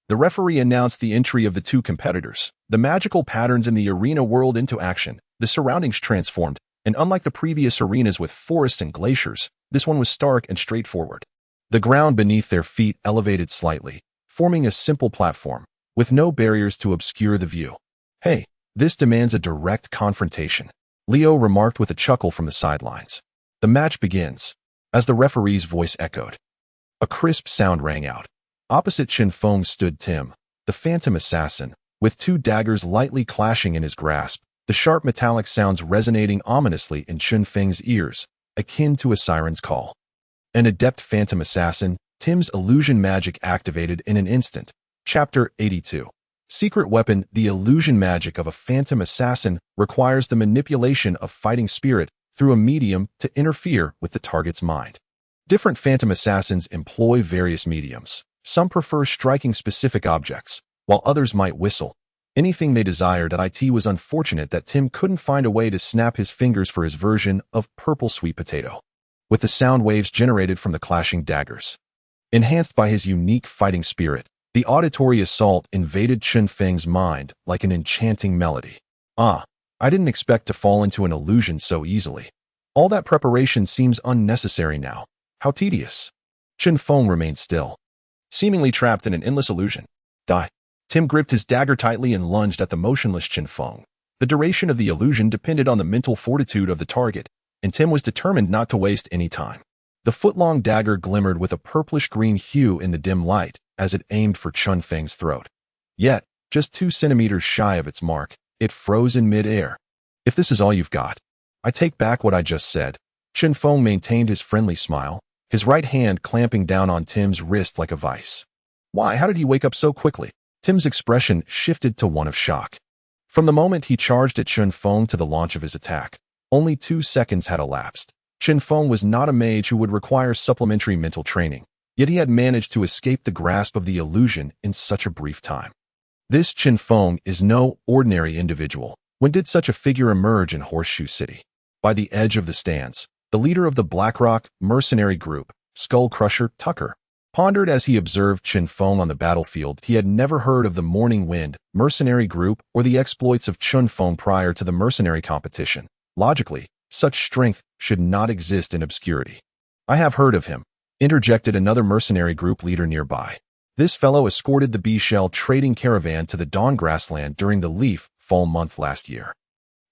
The referee announced the entry of the two competitors. The magical patterns in the arena whirled into action, the surroundings transformed, and unlike the previous arenas with forests and glaciers, this one was stark and straightforward. The ground beneath their feet elevated slightly, forming a simple platform, with no barriers to obscure the view. Hey, this demands a direct confrontation, Leo remarked with a chuckle from the sidelines. The match begins, as the referee's voice echoed. A crisp sound rang out. Opposite Chen Feng stood Tim, the phantom assassin, with two daggers lightly clashing in his grasp, the sharp metallic sounds resonating ominously in Chen Feng's ears, akin to a siren's call. An adept phantom assassin, Tim's illusion magic activated in an instant. Chapter 82. Secret weapon. The illusion magic of a phantom assassin requires the manipulation of fighting spirit through a medium to interfere with the target's mind. Different phantom assassins employ various mediums. Some prefer striking specific objects, while others might whistle. Anything they desired. It was unfortunate that Tim couldn't find a way to snap his fingers for his version of purple sweet potato, with the sound waves generated from the clashing daggers. Enhanced by his unique fighting spirit, the auditory assault invaded Chen Feng's mind like an enchanting melody. I didn't expect to fall into an illusion so easily. All that preparation seems unnecessary now. How tedious. Chen Feng remained still, seemingly trapped in an endless illusion. Die. Tim gripped his dagger tightly and lunged at the motionless Chen Feng. The duration of the illusion depended on the mental fortitude of the target, and Tim was determined not to waste any time. The foot-long dagger glimmered with a purplish-green hue in the dim light as it aimed for Chen Feng's throat. Yet, just 2 centimeters shy of its mark, it froze in mid-air. If this is all you've got, I take back what I just said. Chen Feng maintained his friendly smile, his right hand clamping down on Tim's wrist like a vice. Why, how did he wake up so quickly? Tim's expression shifted to one of shock. From the moment he charged at Chen Feng to the launch of his attack, only 2 seconds had elapsed. Chen Feng was not a mage who would require supplementary mental training, yet he had managed to escape the grasp of the illusion in such a brief time. This Chen Feng is no ordinary individual. When did such a figure emerge in Horseshoe City? By the edge of the stands, the leader of the Blackrock Mercenary group, Skull Crusher Tucker, pondered as he observed Chen Feng on the battlefield. He had never heard of the Morning Wind Mercenary group or the exploits of Chen Feng prior to the mercenary competition. Logically, such strength should not exist in obscurity. I have heard of him, interjected another mercenary group leader nearby. This fellow escorted the B-Shell trading caravan to the Dawn Grassland during the Leaf Fall month last year.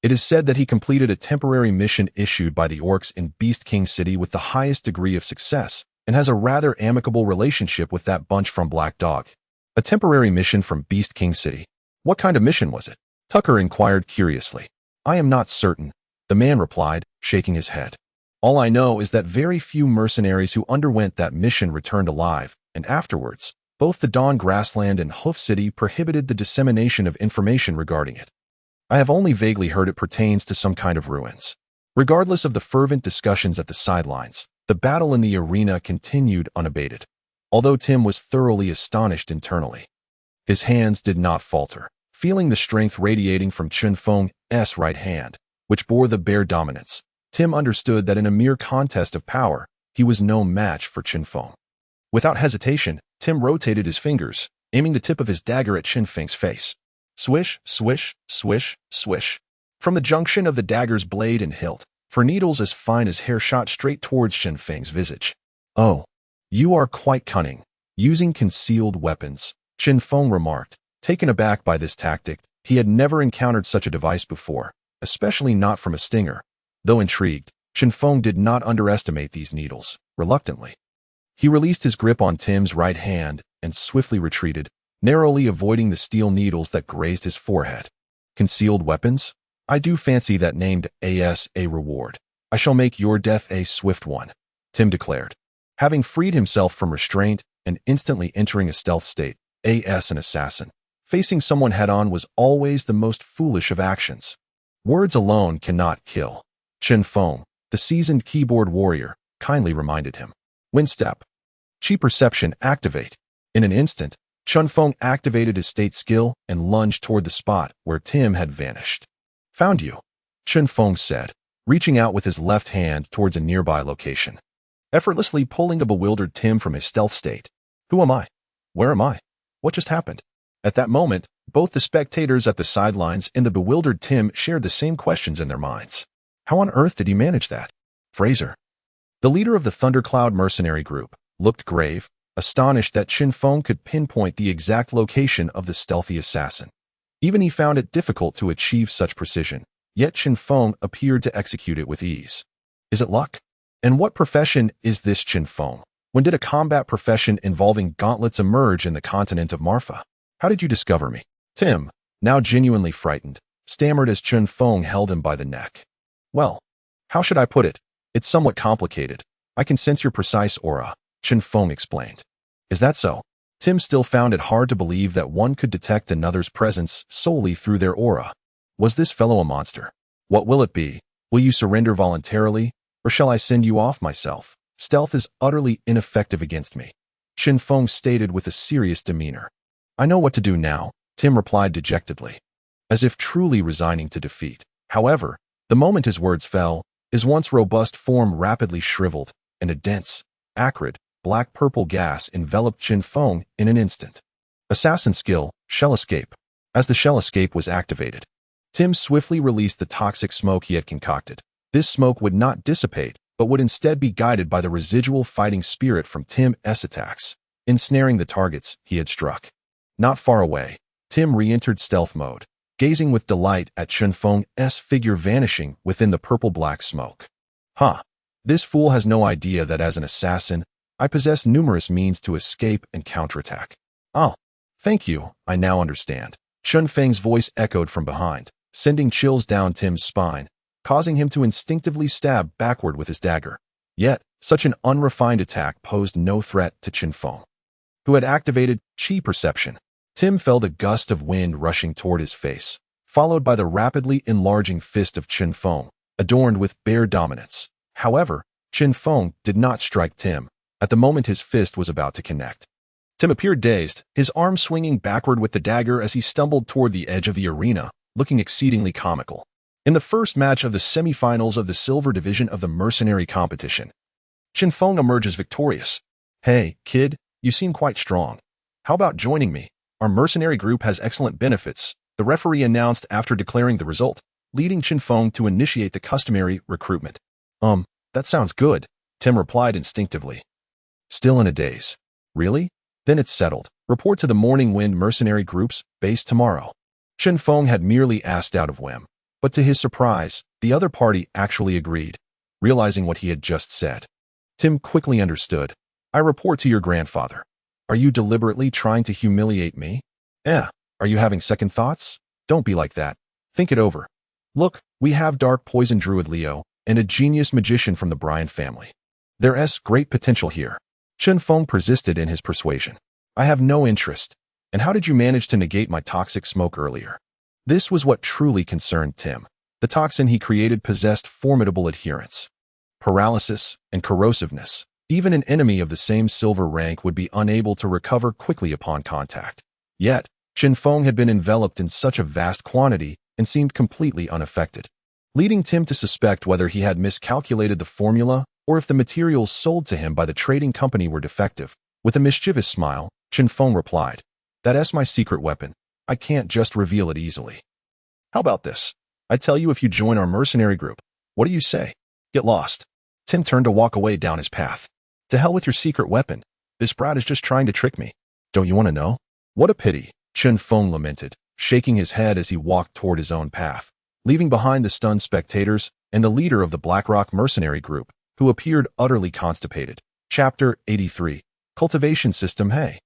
It is said that he completed a temporary mission issued by the orcs in Beast King City with the highest degree of success, and has a rather amicable relationship with that bunch from Black Dog. A temporary mission from Beast King City? What kind of mission was it? Tucker inquired curiously. I am not certain, the man replied, shaking his head. All I know is that very few mercenaries who underwent that mission returned alive, and afterwards, both the Dawn Grassland and Hoof City prohibited the dissemination of information regarding it. I have only vaguely heard it pertains to some kind of ruins. Regardless of the fervent discussions at the sidelines, the battle in the arena continued unabated, although Tim was thoroughly astonished internally. His hands did not falter, feeling the strength radiating from Chen Feng's right hand, which bore the bare dominance. Tim understood that in a mere contest of power, he was no match for Chen Feng. Without hesitation, Tim rotated his fingers, aiming the tip of his dagger at Chen Feng's face. Swish, swish, swish, swish. From the junction of the dagger's blade and hilt, for needles as fine as hair shot straight towards Chen Feng's visage. Oh, you are quite cunning, using concealed weapons, Chen Feng remarked. Taken aback by this tactic, he had never encountered such a device before, especially not from a stinger. Though intrigued, Chen Feng did not underestimate these needles. Reluctantly, he released his grip on Tim's right hand and swiftly retreated, narrowly avoiding the steel needles that grazed his forehead. Concealed weapons? I do fancy that named as a reward. I shall make your death a swift one. Tim declared. Having freed himself from restraint and instantly entering a stealth state, as an assassin, facing someone head-on was always the most foolish of actions. Words alone cannot kill. Chen Feng, the seasoned keyboard warrior, kindly reminded him. Windstep. Chi perception activate. In an instant, Chen Feng activated his state skill and lunged toward the spot where Tim had vanished. Found you, Chen Feng said, reaching out with his left hand towards a nearby location, effortlessly pulling a bewildered Tim from his stealth state. Who am I? Where am I? What just happened? At that moment, both the spectators at the sidelines and the bewildered Tim shared the same questions in their minds. How on earth did he manage that? Fraser, the leader of the Thundercloud mercenary group, looked grave, astonished that Chen Feng could pinpoint the exact location of the stealthy assassin. Even he found it difficult to achieve such precision, yet Chen Feng appeared to execute it with ease. Is it luck? And what profession is this Chen Feng? When did a combat profession involving gauntlets emerge in the continent of Marfa? How did you discover me? Tim, now genuinely frightened, stammered as Chen Feng held him by the neck. Well, how should I put it? It's somewhat complicated. I can sense your precise aura, Chen Feng explained. Is that so? Tim still found it hard to believe that one could detect another's presence solely through their aura. Was this fellow a monster? What will it be? Will you surrender voluntarily, or shall I send you off myself? Stealth is utterly ineffective against me, Chen Feng stated with a serious demeanor. I know what to do now, Tim replied dejectedly, as if truly resigning to defeat. However, the moment his words fell, his once robust form rapidly shriveled, and a dense, acrid, black-purple gas enveloped Chen Feng in an instant. Assassin skill, shell escape. As the shell escape was activated, Tim swiftly released the toxic smoke he had concocted. This smoke would not dissipate, but would instead be guided by the residual fighting spirit from Tim's attacks, ensnaring the targets he had struck. Not far away, Tim re-entered stealth mode, gazing with delight at Chen Feng's figure vanishing within the purple-black smoke. This fool has no idea that as an assassin, I possess numerous means to escape and counterattack. Oh, thank you, I now understand. Chen Feng's voice echoed from behind, sending chills down Tim's spine, causing him to instinctively stab backward with his dagger. Yet, such an unrefined attack posed no threat to Chen Feng, who had activated Chi perception. Tim felt a gust of wind rushing toward his face, followed by the rapidly enlarging fist of Chen Feng, adorned with bare dominance. However, Chen Feng did not strike Tim at the moment his fist was about to connect. Tim appeared dazed, his arm swinging backward with the dagger as he stumbled toward the edge of the arena, looking exceedingly comical. In the first match of the semifinals of the silver division of the mercenary competition, Chen Feng emerges victorious. Hey, kid, you seem quite strong. How about joining me? Our mercenary group has excellent benefits, the referee announced after declaring the result, leading Chen Feng to initiate the customary recruitment. That sounds good, Tim replied instinctively. Still in a daze. Really? Then it's settled. Report to the Morning Wind mercenary group's base tomorrow. Chen Feng had merely asked out of whim, but to his surprise, the other party actually agreed, realizing what he had just said. Tim quickly understood. I report to your grandfather. Are you deliberately trying to humiliate me? Are you having second thoughts? Don't be like that. Think it over. Look, we have dark poison druid Leo and a genius magician from the Bryan family. There's great potential here. Chen Feng persisted in his persuasion. I have no interest. And how did you manage to negate my toxic smoke earlier? This was what truly concerned Tim. The toxin he created possessed formidable adherence, paralysis, and corrosiveness. Even an enemy of the same silver rank would be unable to recover quickly upon contact. Yet, Chen Feng had been enveloped in such a vast quantity and seemed completely unaffected, leading Tim to suspect whether he had miscalculated the formula or if the materials sold to him by the trading company were defective. With a mischievous smile, Chen Feng replied, That's my secret weapon. I can't just reveal it easily. How about this? I tell you if you join our mercenary group. What do you say? Get lost. Tim turned to walk away down his path. To hell with your secret weapon. This brat is just trying to trick me. Don't you want to know? What a pity, Chen Feng lamented, shaking his head as he walked toward his own path, leaving behind the stunned spectators and the leader of the Blackrock mercenary group, who appeared utterly constipated. Chapter 83. Cultivation System. Hey.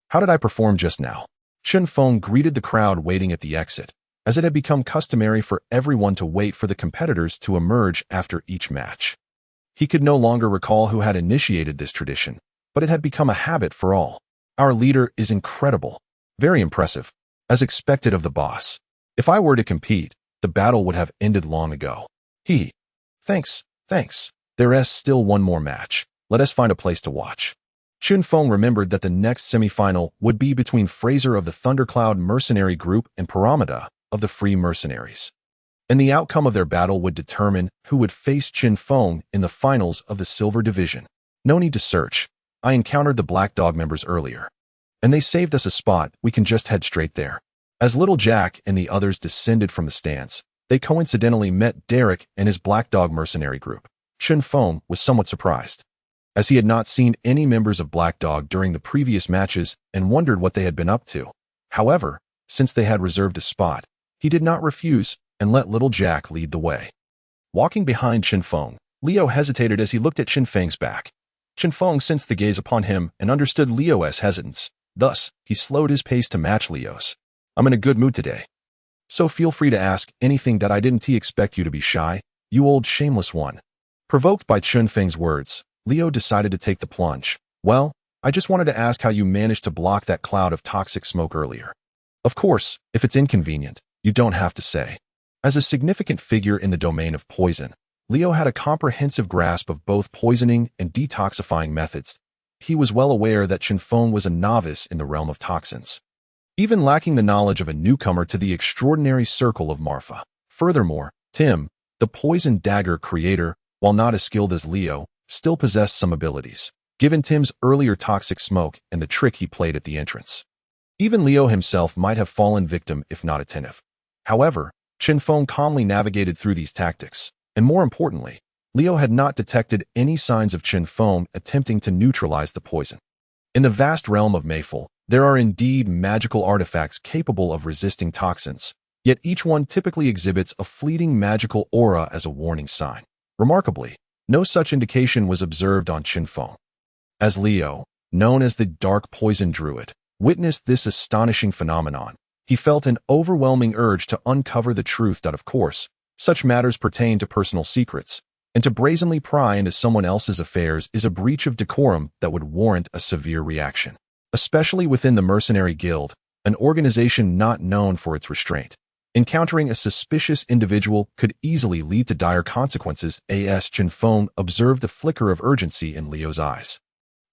How did I perform just now? Chen Feng greeted the crowd waiting at the exit, as it had become customary for everyone to wait for the competitors to emerge after each match. He could no longer recall who had initiated this tradition, but it had become a habit for all. Our leader is incredible. Very impressive. As expected of the boss. If I were to compete, the battle would have ended long ago. Thanks. There's still one more match. Let us find a place to watch. Chen Feng remembered that the next semifinal would be between Fraser of the Thundercloud Mercenary Group and Paramada of the Free Mercenaries. And the outcome of their battle would determine who would face Chen Feng in the finals of the Silver Division. No need to search. I encountered the Black Dog members earlier. And they saved us a spot, we can just head straight there. As Little Jack and the others descended from the stands, they coincidentally met Derek and his Black Dog Mercenary Group. Chen Feng was somewhat surprised, as he had not seen any members of Black Dog during the previous matches and wondered what they had been up to. However, since they had reserved a spot, he did not refuse and let Little Jack lead the way. Walking behind Chen Feng, Leo hesitated as he looked at Chen Feng's back. Chen Feng sensed the gaze upon him and understood Leo's hesitance. Thus, he slowed his pace to match Leo's. I'm in a good mood today, so feel free to ask anything that I didn't expect you to be shy, you old shameless one. Provoked by Chen Feng's words, Leo decided to take the plunge. Well, I just wanted to ask how you managed to block that cloud of toxic smoke earlier. Of course, if it's inconvenient, you don't have to say. As a significant figure in the domain of poison, Leo had a comprehensive grasp of both poisoning and detoxifying methods. He was well aware that Chen Feng was a novice in the realm of toxins, even lacking the knowledge of a newcomer to the extraordinary circle of Marfa. Furthermore, Tim, the poison dagger creator, while not as skilled as Leo, still possessed some abilities, given Tim's earlier toxic smoke and the trick he played at the entrance. Even Leo himself might have fallen victim if not attentive. However, Chen Feng calmly navigated through these tactics, and more importantly, Leo had not detected any signs of Chen Feng attempting to neutralize the poison. In the vast realm of Mayful, there are indeed magical artifacts capable of resisting toxins, yet each one typically exhibits a fleeting magical aura as a warning sign. Remarkably, no such indication was observed on Chen Feng. As Leo, known as the Dark Poison Druid, witnessed this astonishing phenomenon, he felt an overwhelming urge to uncover the truth that, of course, such matters pertain to personal secrets, and to brazenly pry into someone else's affairs is a breach of decorum that would warrant a severe reaction, especially within the Mercenary Guild, an organization not known for its restraint. Encountering a suspicious individual could easily lead to dire consequences. As Chen Feng observed the flicker of urgency in Leo's eyes,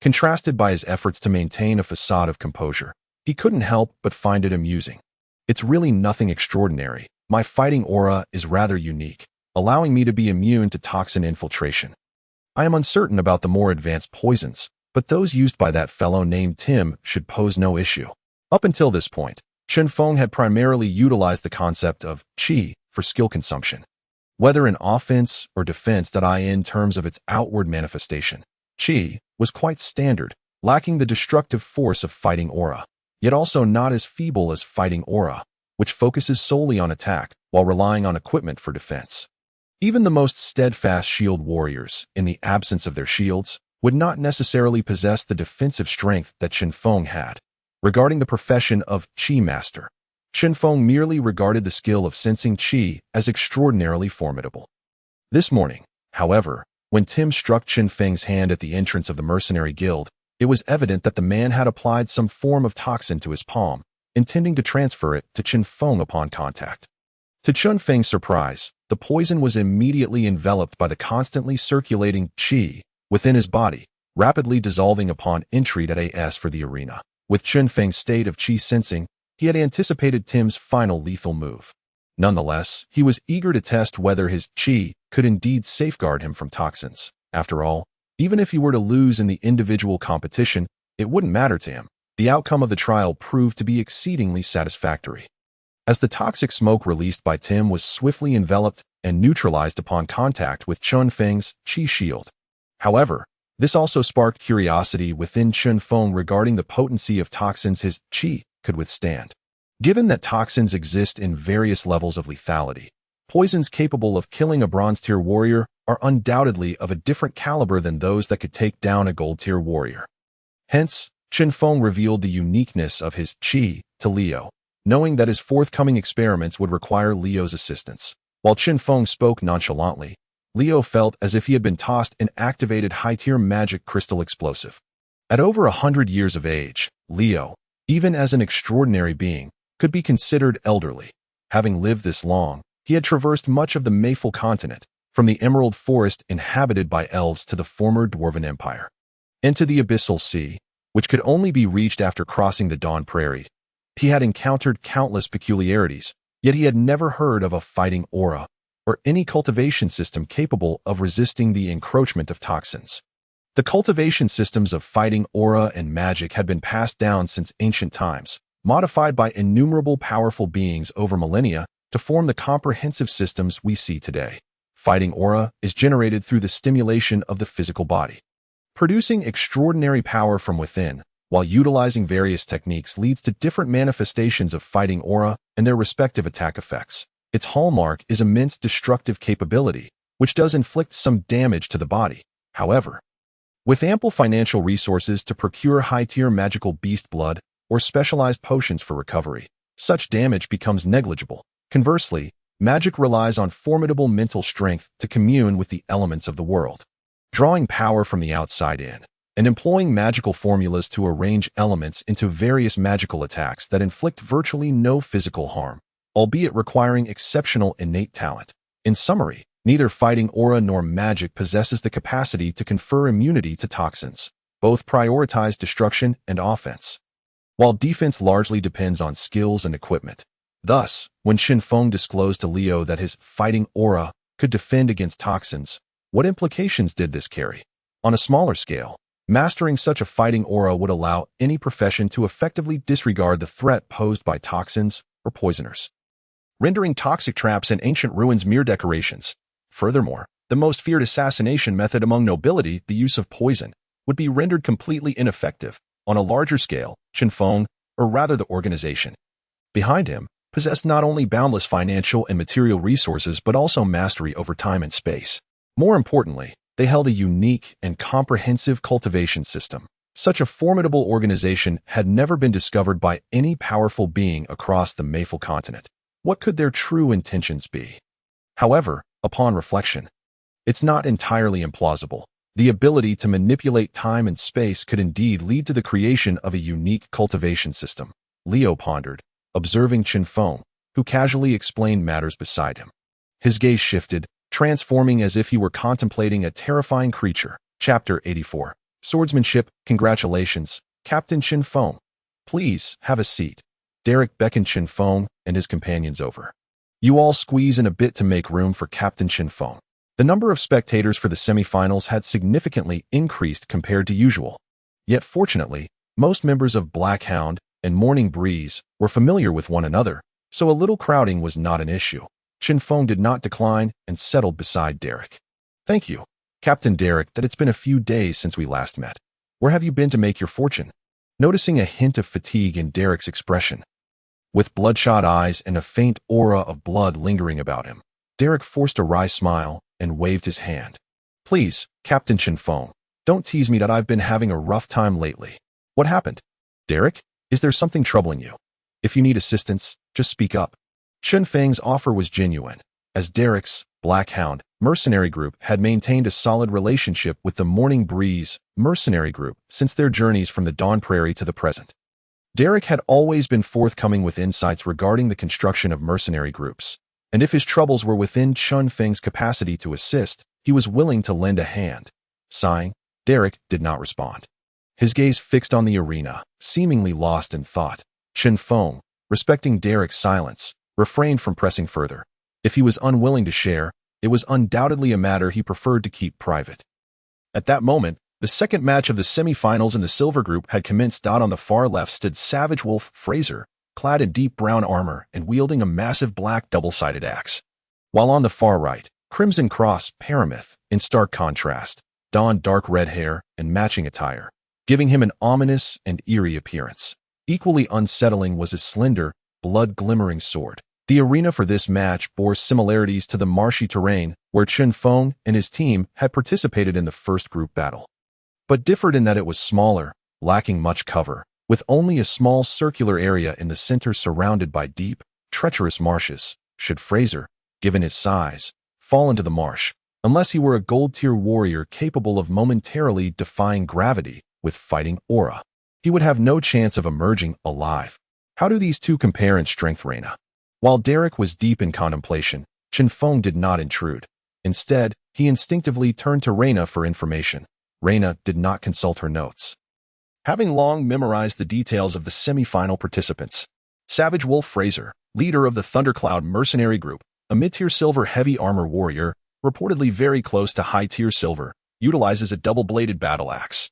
contrasted by his efforts to maintain a facade of composure, he couldn't help but find it amusing. It's really nothing extraordinary. My fighting aura is rather unique, allowing me to be immune to toxin infiltration. I am uncertain about the more advanced poisons, but those used by that fellow named Tim should pose no issue. Up until this point, Chen Feng had primarily utilized the concept of qi for skill consumption. Whether in offense or defense, in terms of its outward manifestation, qi was quite standard, lacking the destructive force of fighting aura, yet also not as feeble as fighting aura, which focuses solely on attack while relying on equipment for defense. Even the most steadfast shield warriors, in the absence of their shields, would not necessarily possess the defensive strength that Chen Feng had. Regarding the profession of Qi Master, Chen Feng merely regarded the skill of sensing Qi as extraordinarily formidable. This morning, however, when Tim struck Chen Feng's hand at the entrance of the Mercenary Guild, it was evident that the man had applied some form of toxin to his palm, intending to transfer it to Chen Feng upon contact. To Chen Feng's surprise, the poison was immediately enveloped by the constantly circulating Qi within his body, rapidly dissolving upon entry at AS for the arena. With Chen Feng's state of Qi sensing, he had anticipated Tim's final lethal move. Nonetheless, he was eager to test whether his Qi could indeed safeguard him from toxins. After all, even if he were to lose in the individual competition, it wouldn't matter to him. The outcome of the trial proved to be exceedingly satisfactory, as the toxic smoke released by Tim was swiftly enveloped and neutralized upon contact with Chen Feng's Qi shield. However, this also sparked curiosity within Chen Feng regarding the potency of toxins his Qi could withstand. Given that toxins exist in various levels of lethality, poisons capable of killing a bronze-tier warrior are undoubtedly of a different caliber than those that could take down a gold-tier warrior. Hence, Chen Feng revealed the uniqueness of his Qi to Leo, knowing that his forthcoming experiments would require Leo's assistance. While Chen Feng spoke nonchalantly, Leo felt as if he had been tossed an activated high-tier magic crystal explosive. At over 100 years of age, Leo, even as an extraordinary being, could be considered elderly. Having lived this long, he had traversed much of the Mayful continent, from the Emerald Forest inhabited by elves to the former Dwarven Empire. Into the Abyssal Sea, which could only be reached after crossing the Dawn Prairie. He had encountered countless peculiarities, yet he had never heard of a fighting aura, or any cultivation system capable of resisting the encroachment of toxins. The cultivation systems of fighting aura and magic had been passed down since ancient times, modified by innumerable powerful beings over millennia to form the comprehensive systems we see today. Fighting aura is generated through the stimulation of the physical body. Producing extraordinary power from within, while utilizing various techniques leads to different manifestations of fighting aura and their respective attack effects. Its hallmark is immense destructive capability, which does inflict some damage to the body. However, with ample financial resources to procure high-tier magical beast blood or specialized potions for recovery, such damage becomes negligible. Conversely, magic relies on formidable mental strength to commune with the elements of the world, drawing power from the outside in, and employing magical formulas to arrange elements into various magical attacks that inflict virtually no physical harm, albeit requiring exceptional innate talent. In summary, neither fighting aura nor magic possesses the capacity to confer immunity to toxins. Both prioritize destruction and offense, while defense largely depends on skills and equipment. Thus, when Chen Feng disclosed to Leo that his fighting aura could defend against toxins, what implications did this carry? On a smaller scale, mastering such a fighting aura would allow any profession to effectively disregard the threat posed by toxins or poisoners, rendering toxic traps and ancient ruins mere decorations. Furthermore, the most feared assassination method among nobility, the use of poison, would be rendered completely ineffective. On a larger scale, Chinfong, or rather the organization behind him, possessed not only boundless financial and material resources but also mastery over time and space. More importantly, they held a unique and comprehensive cultivation system. Such a formidable organization had never been discovered by any powerful being across the Mayful continent. What could their true intentions be? However, upon reflection, it's not entirely implausible. The ability to manipulate time and space could indeed lead to the creation of a unique cultivation system. Leo pondered, observing Chen Feng, who casually explained matters beside him. His gaze shifted, transforming as if he were contemplating a terrifying creature. Chapter 84. Swordsmanship. Congratulations, Captain Chen Feng. Please, have a seat. Derek beckoned Chen Feng and his companions over. You all squeeze in a bit to make room for Captain Chen Feng. The number of spectators for the semifinals had significantly increased compared to usual. Yet fortunately, most members of Black Hound and Morning Breeze were familiar with one another, so a little crowding was not an issue. Chen Feng did not decline and settled beside Derek. Thank you, Captain Derek, that it's been a few days since we last met. Where have you been to make your fortune? Noticing a hint of fatigue in Derek's expression, with bloodshot eyes and a faint aura of blood lingering about him, Derek forced a wry smile and waved his hand. Please, Captain Chinfong, don't tease me that I've been having a rough time lately. What happened? Derek, is there something troubling you? If you need assistance, just speak up. Chen Feng's offer was genuine, as Derek's Black Hound Mercenary group had maintained a solid relationship with the Morning Breeze Mercenary group since their journeys from the Dawn Prairie to the present. Derek had always been forthcoming with insights regarding the construction of mercenary groups, and if his troubles were within Chen Feng's capacity to assist, he was willing to lend a hand. Sighing, Derek did not respond. His gaze fixed on the arena, seemingly lost in thought. Chen Feng, respecting Derek's silence, refrained from pressing further. If he was unwilling to share, it was undoubtedly a matter he preferred to keep private. At that moment, the second match of the semi-finals in the Silver Group had commenced. On the far left stood Savage Wolf Fraser, clad in deep brown armor and wielding a massive black double-sided axe. While on the far right, Crimson Cross Param, in stark contrast, donned dark red hair and matching attire, giving him an ominous and eerie appearance. Equally unsettling was his slender, blood-glimmering sword. The arena for this match bore similarities to the marshy terrain where Chen Feng and his team had participated in the first group battle, but differed in that it was smaller, lacking much cover, with only a small circular area in the center surrounded by deep, treacherous marshes. Should Fraser, given his size, fall into the marsh, unless he were a gold-tier warrior capable of momentarily defying gravity with fighting aura. He would have no chance of emerging alive. How do these two compare in strength, Reina? While Derek was deep in contemplation, Chen Feng did not intrude. Instead, he instinctively turned to Reina for information. Reina did not consult her notes. Having long memorized the details of the semi-final participants, Savage Wolf Fraser, leader of the Thundercloud Mercenary Group, a mid-tier silver heavy armor warrior, reportedly very close to high-tier silver, utilizes a double-bladed battle axe.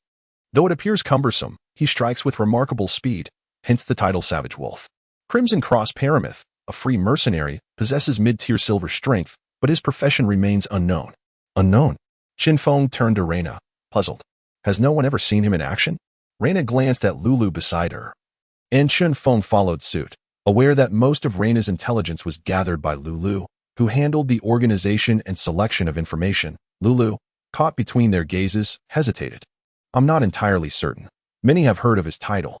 Though it appears cumbersome, he strikes with remarkable speed, hence the title Savage Wolf. Crimson Cross Param, a free mercenary, possesses mid-tier silver strength, but his profession remains unknown. Unknown? Chinfong turned to Reina, puzzled. Has no one ever seen him in action? Reina glanced at Lulu beside her, and Chinfong followed suit, aware that most of Reina's intelligence was gathered by Lulu, who handled the organization and selection of information. Lulu, caught between their gazes, hesitated. I'm not entirely certain. Many have heard of his title,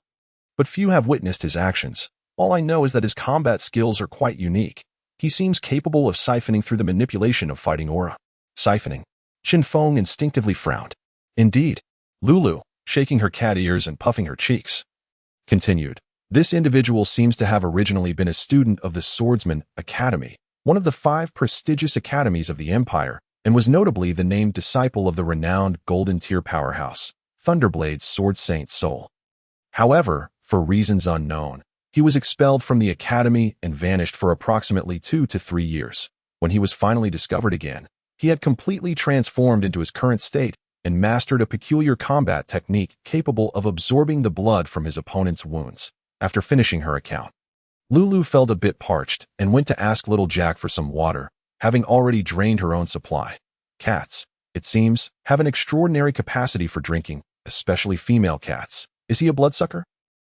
but few have witnessed his actions. All I know is that his combat skills are quite unique. He seems capable of siphoning through the manipulation of fighting aura. Siphoning. Chinfong instinctively frowned. Indeed. Lulu, shaking her cat ears and puffing her cheeks, continued. This individual seems to have originally been a student of the Swordsman Academy, one of the 5 prestigious academies of the Empire, and was notably the named disciple of the renowned Golden Tier powerhouse, Thunderblade's Sword Saint Soul. However, for reasons unknown, he was expelled from the academy and vanished for approximately 2 to 3 years. When he was finally discovered again, he had completely transformed into his current state and mastered a peculiar combat technique capable of absorbing the blood from his opponent's wounds. After finishing her account, Lulu felt a bit parched and went to ask little Jack for some water, having already drained her own supply. Cats, it seems, have an extraordinary capacity for drinking, especially female cats. Is he a bloodsucker?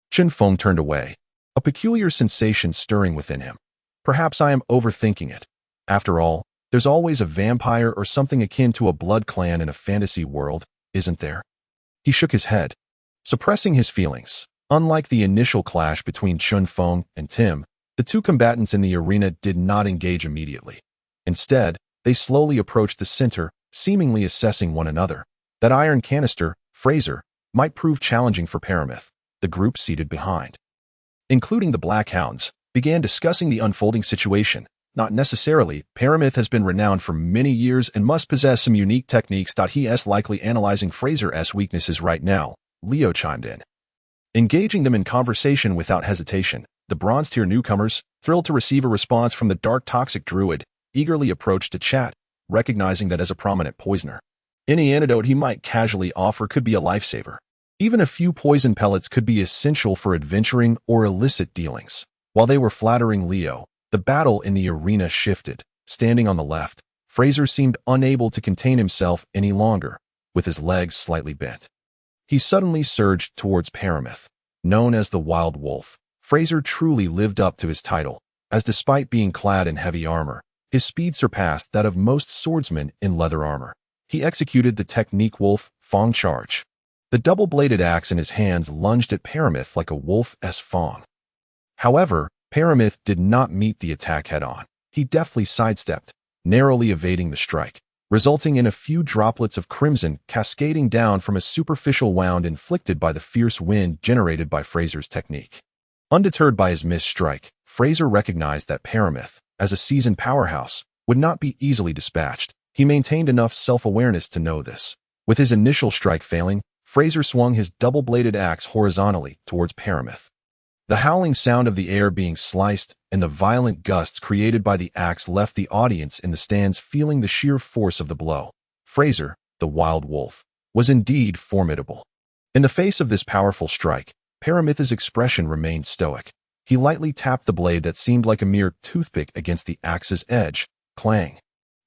Chen Feng turned away, a peculiar sensation stirring within him. Perhaps I am overthinking it. After all, there's always a vampire or something akin to a blood clan in a fantasy world, isn't there? He shook his head, suppressing his feelings. Unlike the initial clash between Chen Feng and Tim, the two combatants in the arena did not engage immediately. Instead, they slowly approached the center, seemingly assessing one another. That iron canister, Fraser, might prove challenging for Param. The group seated behind, including the Black Hounds, began discussing the unfolding situation. Not necessarily. Param has been renowned for many years and must possess some unique techniques. He is likely analyzing Fraser's weaknesses right now, Leo chimed in, engaging them in conversation without hesitation. The bronze-tier newcomers, thrilled to receive a response from the dark toxic druid, eagerly approached to chat, recognizing that as a prominent poisoner, any antidote he might casually offer could be a lifesaver. Even a few poison pellets could be essential for adventuring or illicit dealings. While they were flattering Leo, the battle in the arena shifted. Standing on the left, Fraser seemed unable to contain himself any longer, with his legs slightly bent. He suddenly surged towards Param. Known as the Wild Wolf, Fraser truly lived up to his title, as despite being clad in heavy armor, his speed surpassed that of most swordsmen in leather armor. He executed the technique Wolf Fong charge. The double-bladed axe in his hands lunged at Param like a wolf-s fong. However, Param did not meet the attack head-on. He deftly sidestepped, narrowly evading the strike, resulting in a few droplets of crimson cascading down from a superficial wound inflicted by the fierce wind generated by Fraser's technique. Undeterred by his missed strike, Fraser recognized that Param, as a seasoned powerhouse, would not be easily dispatched. He maintained enough self-awareness to know this. With his initial strike failing, Fraser swung his double-bladed axe horizontally towards Param. The howling sound of the air being sliced and the violent gusts created by the axe left the audience in the stands feeling the sheer force of the blow. Fraser, the Wild Wolf, was indeed formidable. In the face of this powerful strike, Param's expression remained stoic. He lightly tapped the blade that seemed like a mere toothpick against the axe's edge. Clang.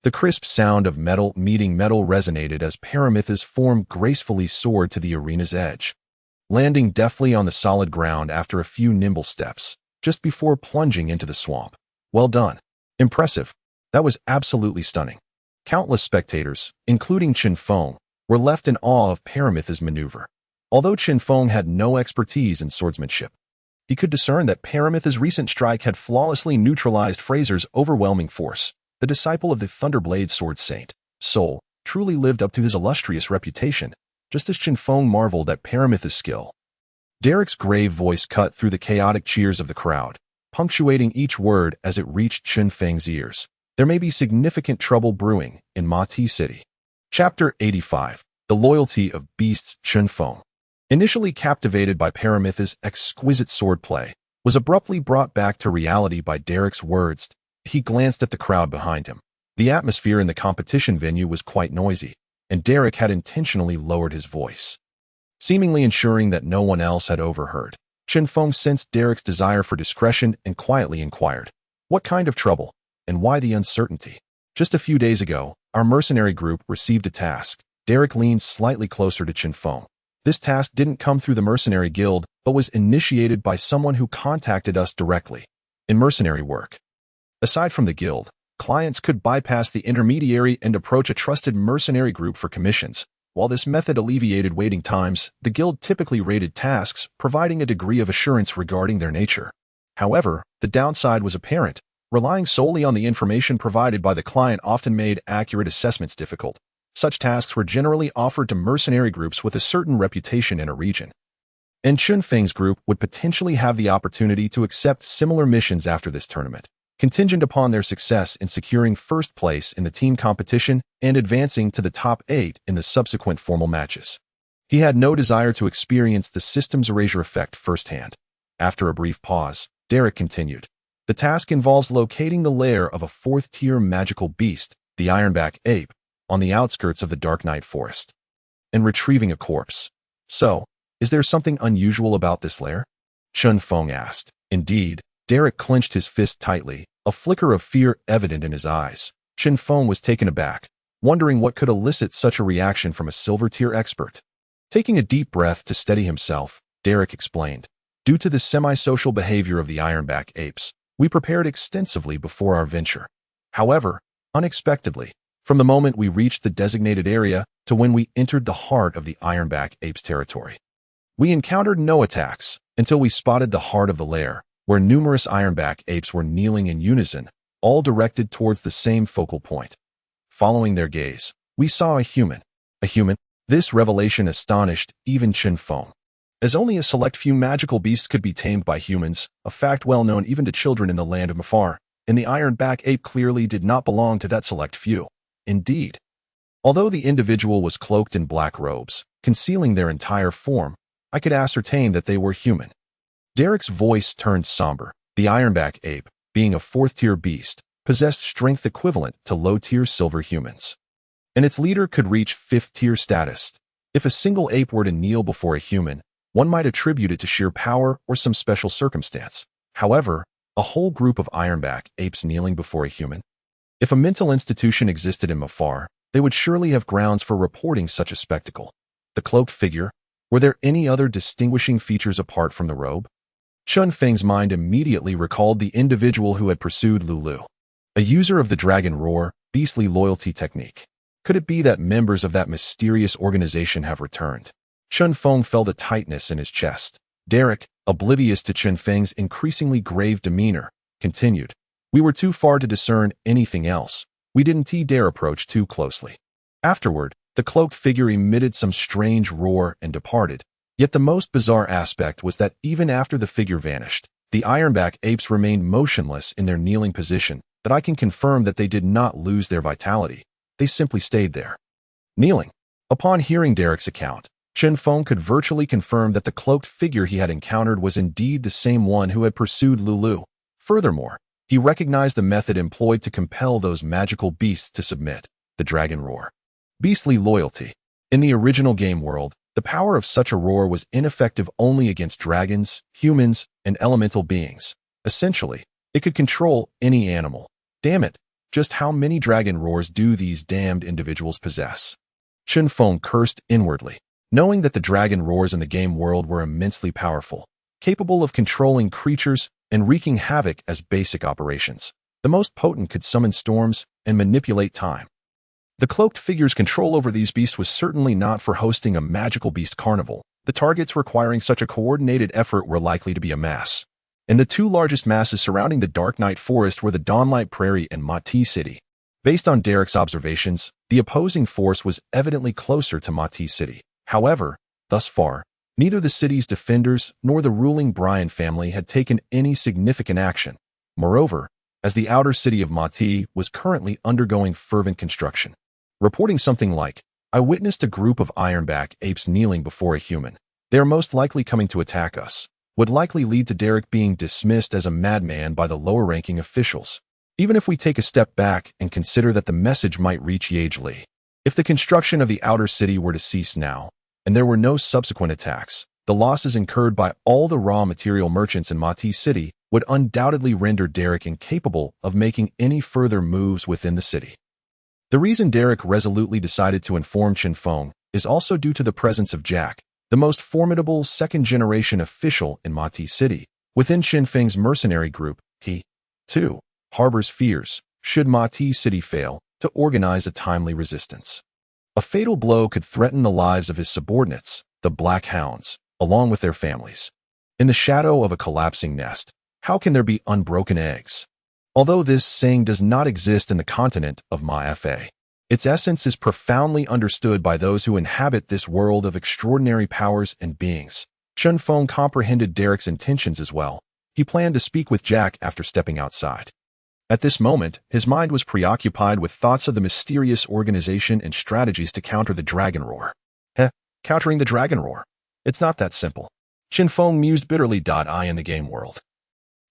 The crisp sound of metal meeting metal resonated as Param's form gracefully soared to the arena's edge, landing deftly on the solid ground after a few nimble steps, just before plunging into the swamp. Well done. Impressive. That was absolutely stunning. Countless spectators, including Chen Feng, were left in awe of Param's maneuver. Although Chen Feng had no expertise in swordsmanship, he could discern that Param's recent strike had flawlessly neutralized Fraser's overwhelming force. The disciple of the Thunderblade Sword Saint soul, truly lived up to his illustrious reputation, just as Chen Feng marveled at Paramith's skill. Derek's grave voice cut through the chaotic cheers of the crowd, punctuating each word as it reached Chen Feng's ears. There may be significant trouble brewing in Mightiest City. Chapter 85. The Loyalty of Beasts. Chen Feng, initially captivated by Paramith's exquisite swordplay, was abruptly brought back to reality by Derek's words. He glanced at the crowd behind him. The atmosphere in the competition venue was quite noisy, and Derek had intentionally lowered his voice, seemingly ensuring that no one else had overheard. Chen Feng sensed Derek's desire for discretion and quietly inquired, "What kind of trouble, and why the uncertainty?" "Just a few days ago, our mercenary group received a task." Derek leaned slightly closer to Chen Feng. "This task didn't come through the mercenary guild, but was initiated by someone who contacted us directly. In mercenary work, aside from the guild, clients could bypass the intermediary and approach a trusted mercenary group for commissions. While this method alleviated waiting times, the guild typically rated tasks, providing a degree of assurance regarding their nature. However, the downside was apparent. Relying solely on the information provided by the client often made accurate assessments difficult. Such tasks were generally offered to mercenary groups with a certain reputation in a region. And Chen Feng's group would potentially have the opportunity to accept similar missions after this tournament, contingent upon their success in securing first place in the team competition and advancing to the top 8 in the subsequent formal matches. He had no desire to experience the system's erasure effect firsthand. After a brief pause, Derek continued. "The task involves locating the lair of a 4th-tier magical beast, the Ironback Ape, on the outskirts of the Dark Night Forest, and retrieving a corpse." "So, is there something unusual about this lair?" Chen Feng asked. "Indeed." Derek clenched his fist tightly, a flicker of fear evident in his eyes. Chen Feng was taken aback, wondering what could elicit such a reaction from a silver-tier expert. Taking a deep breath to steady himself, Derek explained. "Due to the semi-social behavior of the Ironback apes, we prepared extensively before our venture. However, unexpectedly, from the moment we reached the designated area to when we entered the heart of the Ironback apes' territory, we encountered no attacks until we spotted the heart of the lair, where numerous Ironback apes were kneeling in unison, all directed towards the same focal point. Following their gaze, we saw a human. A human? This revelation astonished even Chen Feng, as only a select few magical beasts could be tamed by humans, a fact well known even to children in the land of Mafar, and the Ironback ape clearly did not belong to that select few. Indeed, although the individual was cloaked in black robes, concealing their entire form, I could ascertain that they were human." Derek's voice turned somber. The Ironback ape, being a 4th-tier beast, possessed strength equivalent to low-tier silver humans, and its leader could reach 5th-tier status. If a single ape were to kneel before a human, one might attribute it to sheer power or some special circumstance. However, a whole group of Ironback apes kneeling before a human? If a mental institution existed in Mafar, they would surely have grounds for reporting such a spectacle. The cloaked figure? Were there any other distinguishing features apart from the robe? Chen Feng's mind immediately recalled the individual who had pursued Lulu, a user of the Dragon Roar, beastly loyalty technique. Could it be that members of that mysterious organization have returned? Chen Feng felt a tightness in his chest. Derek, oblivious to Chen Feng's increasingly grave demeanor, continued. "We were too far to discern anything else. We didn't dare approach too closely." Afterward, the cloaked figure emitted some strange roar and departed. Yet the most bizarre aspect was that even after the figure vanished, the Ironback apes remained motionless in their kneeling position, that I can confirm that they did not lose their vitality. They simply stayed there, kneeling. Upon hearing Derek's account, Chen Feng could virtually confirm that the cloaked figure he had encountered was indeed the same one who had pursued Lulu. Furthermore, he recognized the method employed to compel those magical beasts to submit, the Dragon Roar. Beastly loyalty. In the original game world, the power of such a roar was ineffective only against dragons, humans, and elemental beings. Essentially, it could control any animal. Damn it, just how many dragon roars do these damned individuals possess? Chen Feng cursed inwardly, knowing that the dragon roars in the game world were immensely powerful, capable of controlling creatures and wreaking havoc as basic operations. The most potent could summon storms and manipulate time. The cloaked figure's control over these beasts was certainly not for hosting a magical beast carnival. The targets requiring such a coordinated effort were likely to be a mass. And the two largest masses surrounding the Dark Night Forest were the Dawnlight Prairie and Mightiest City. Based on Derek's observations, The opposing force was evidently closer to Mati City. However, thus far, neither the city's defenders nor the ruling Brian family had taken any significant action. Moreover, as the outer city of Mati was currently undergoing fervent construction, reporting something like, "I witnessed a group of ironback apes kneeling before a human. They are most likely coming to attack us," would likely lead to Derek being dismissed as a madman by the lower-ranking officials. Even if we take a step back and consider that the message might reach Li. If the construction of the outer city were to cease now, and there were no subsequent attacks, the losses incurred by all the raw material merchants in Mati City would undoubtedly render Derek incapable of making any further moves within the city. The reason Derek resolutely decided to inform Chen Feng is also due to the presence of Jack, the most formidable second-generation official in Mati City. Within Chen Feng's mercenary group, he, too, harbors fears, should Mati City fail, to organize a timely resistance. A fatal blow could threaten the lives of his subordinates, the Black Hounds, along with their families. In the shadow of a collapsing nest, how can there be unbroken eggs? Although this saying does not exist in the continent of Ma-Fa, its essence is profoundly understood by those who inhabit this world of extraordinary powers and beings. Chen Feng comprehended Derek's intentions as well. He planned to speak with Jack after stepping outside. At this moment, his mind was preoccupied with thoughts of the mysterious organization and strategies to counter the Dragon Roar. Countering the Dragon Roar? It's not that simple. Chen Feng mused bitterly. I in the game world.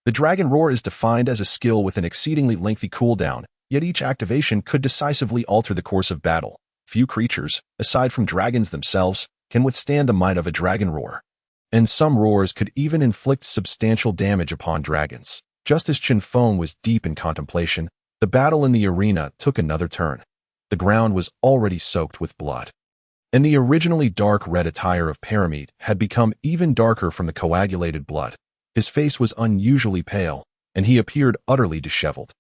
The Dragon Roar is defined as a skill with an exceedingly lengthy cooldown, yet each activation could decisively alter the course of battle. Few creatures, aside from dragons themselves, can withstand the might of a Dragon Roar. And some roars could even inflict substantial damage upon dragons. Just as Chen Feng was deep in contemplation, the battle in the arena took another turn. The ground was already soaked with blood, and the originally dark red attire of Param had become even darker from the coagulated blood. His face was unusually pale, and he appeared utterly disheveled.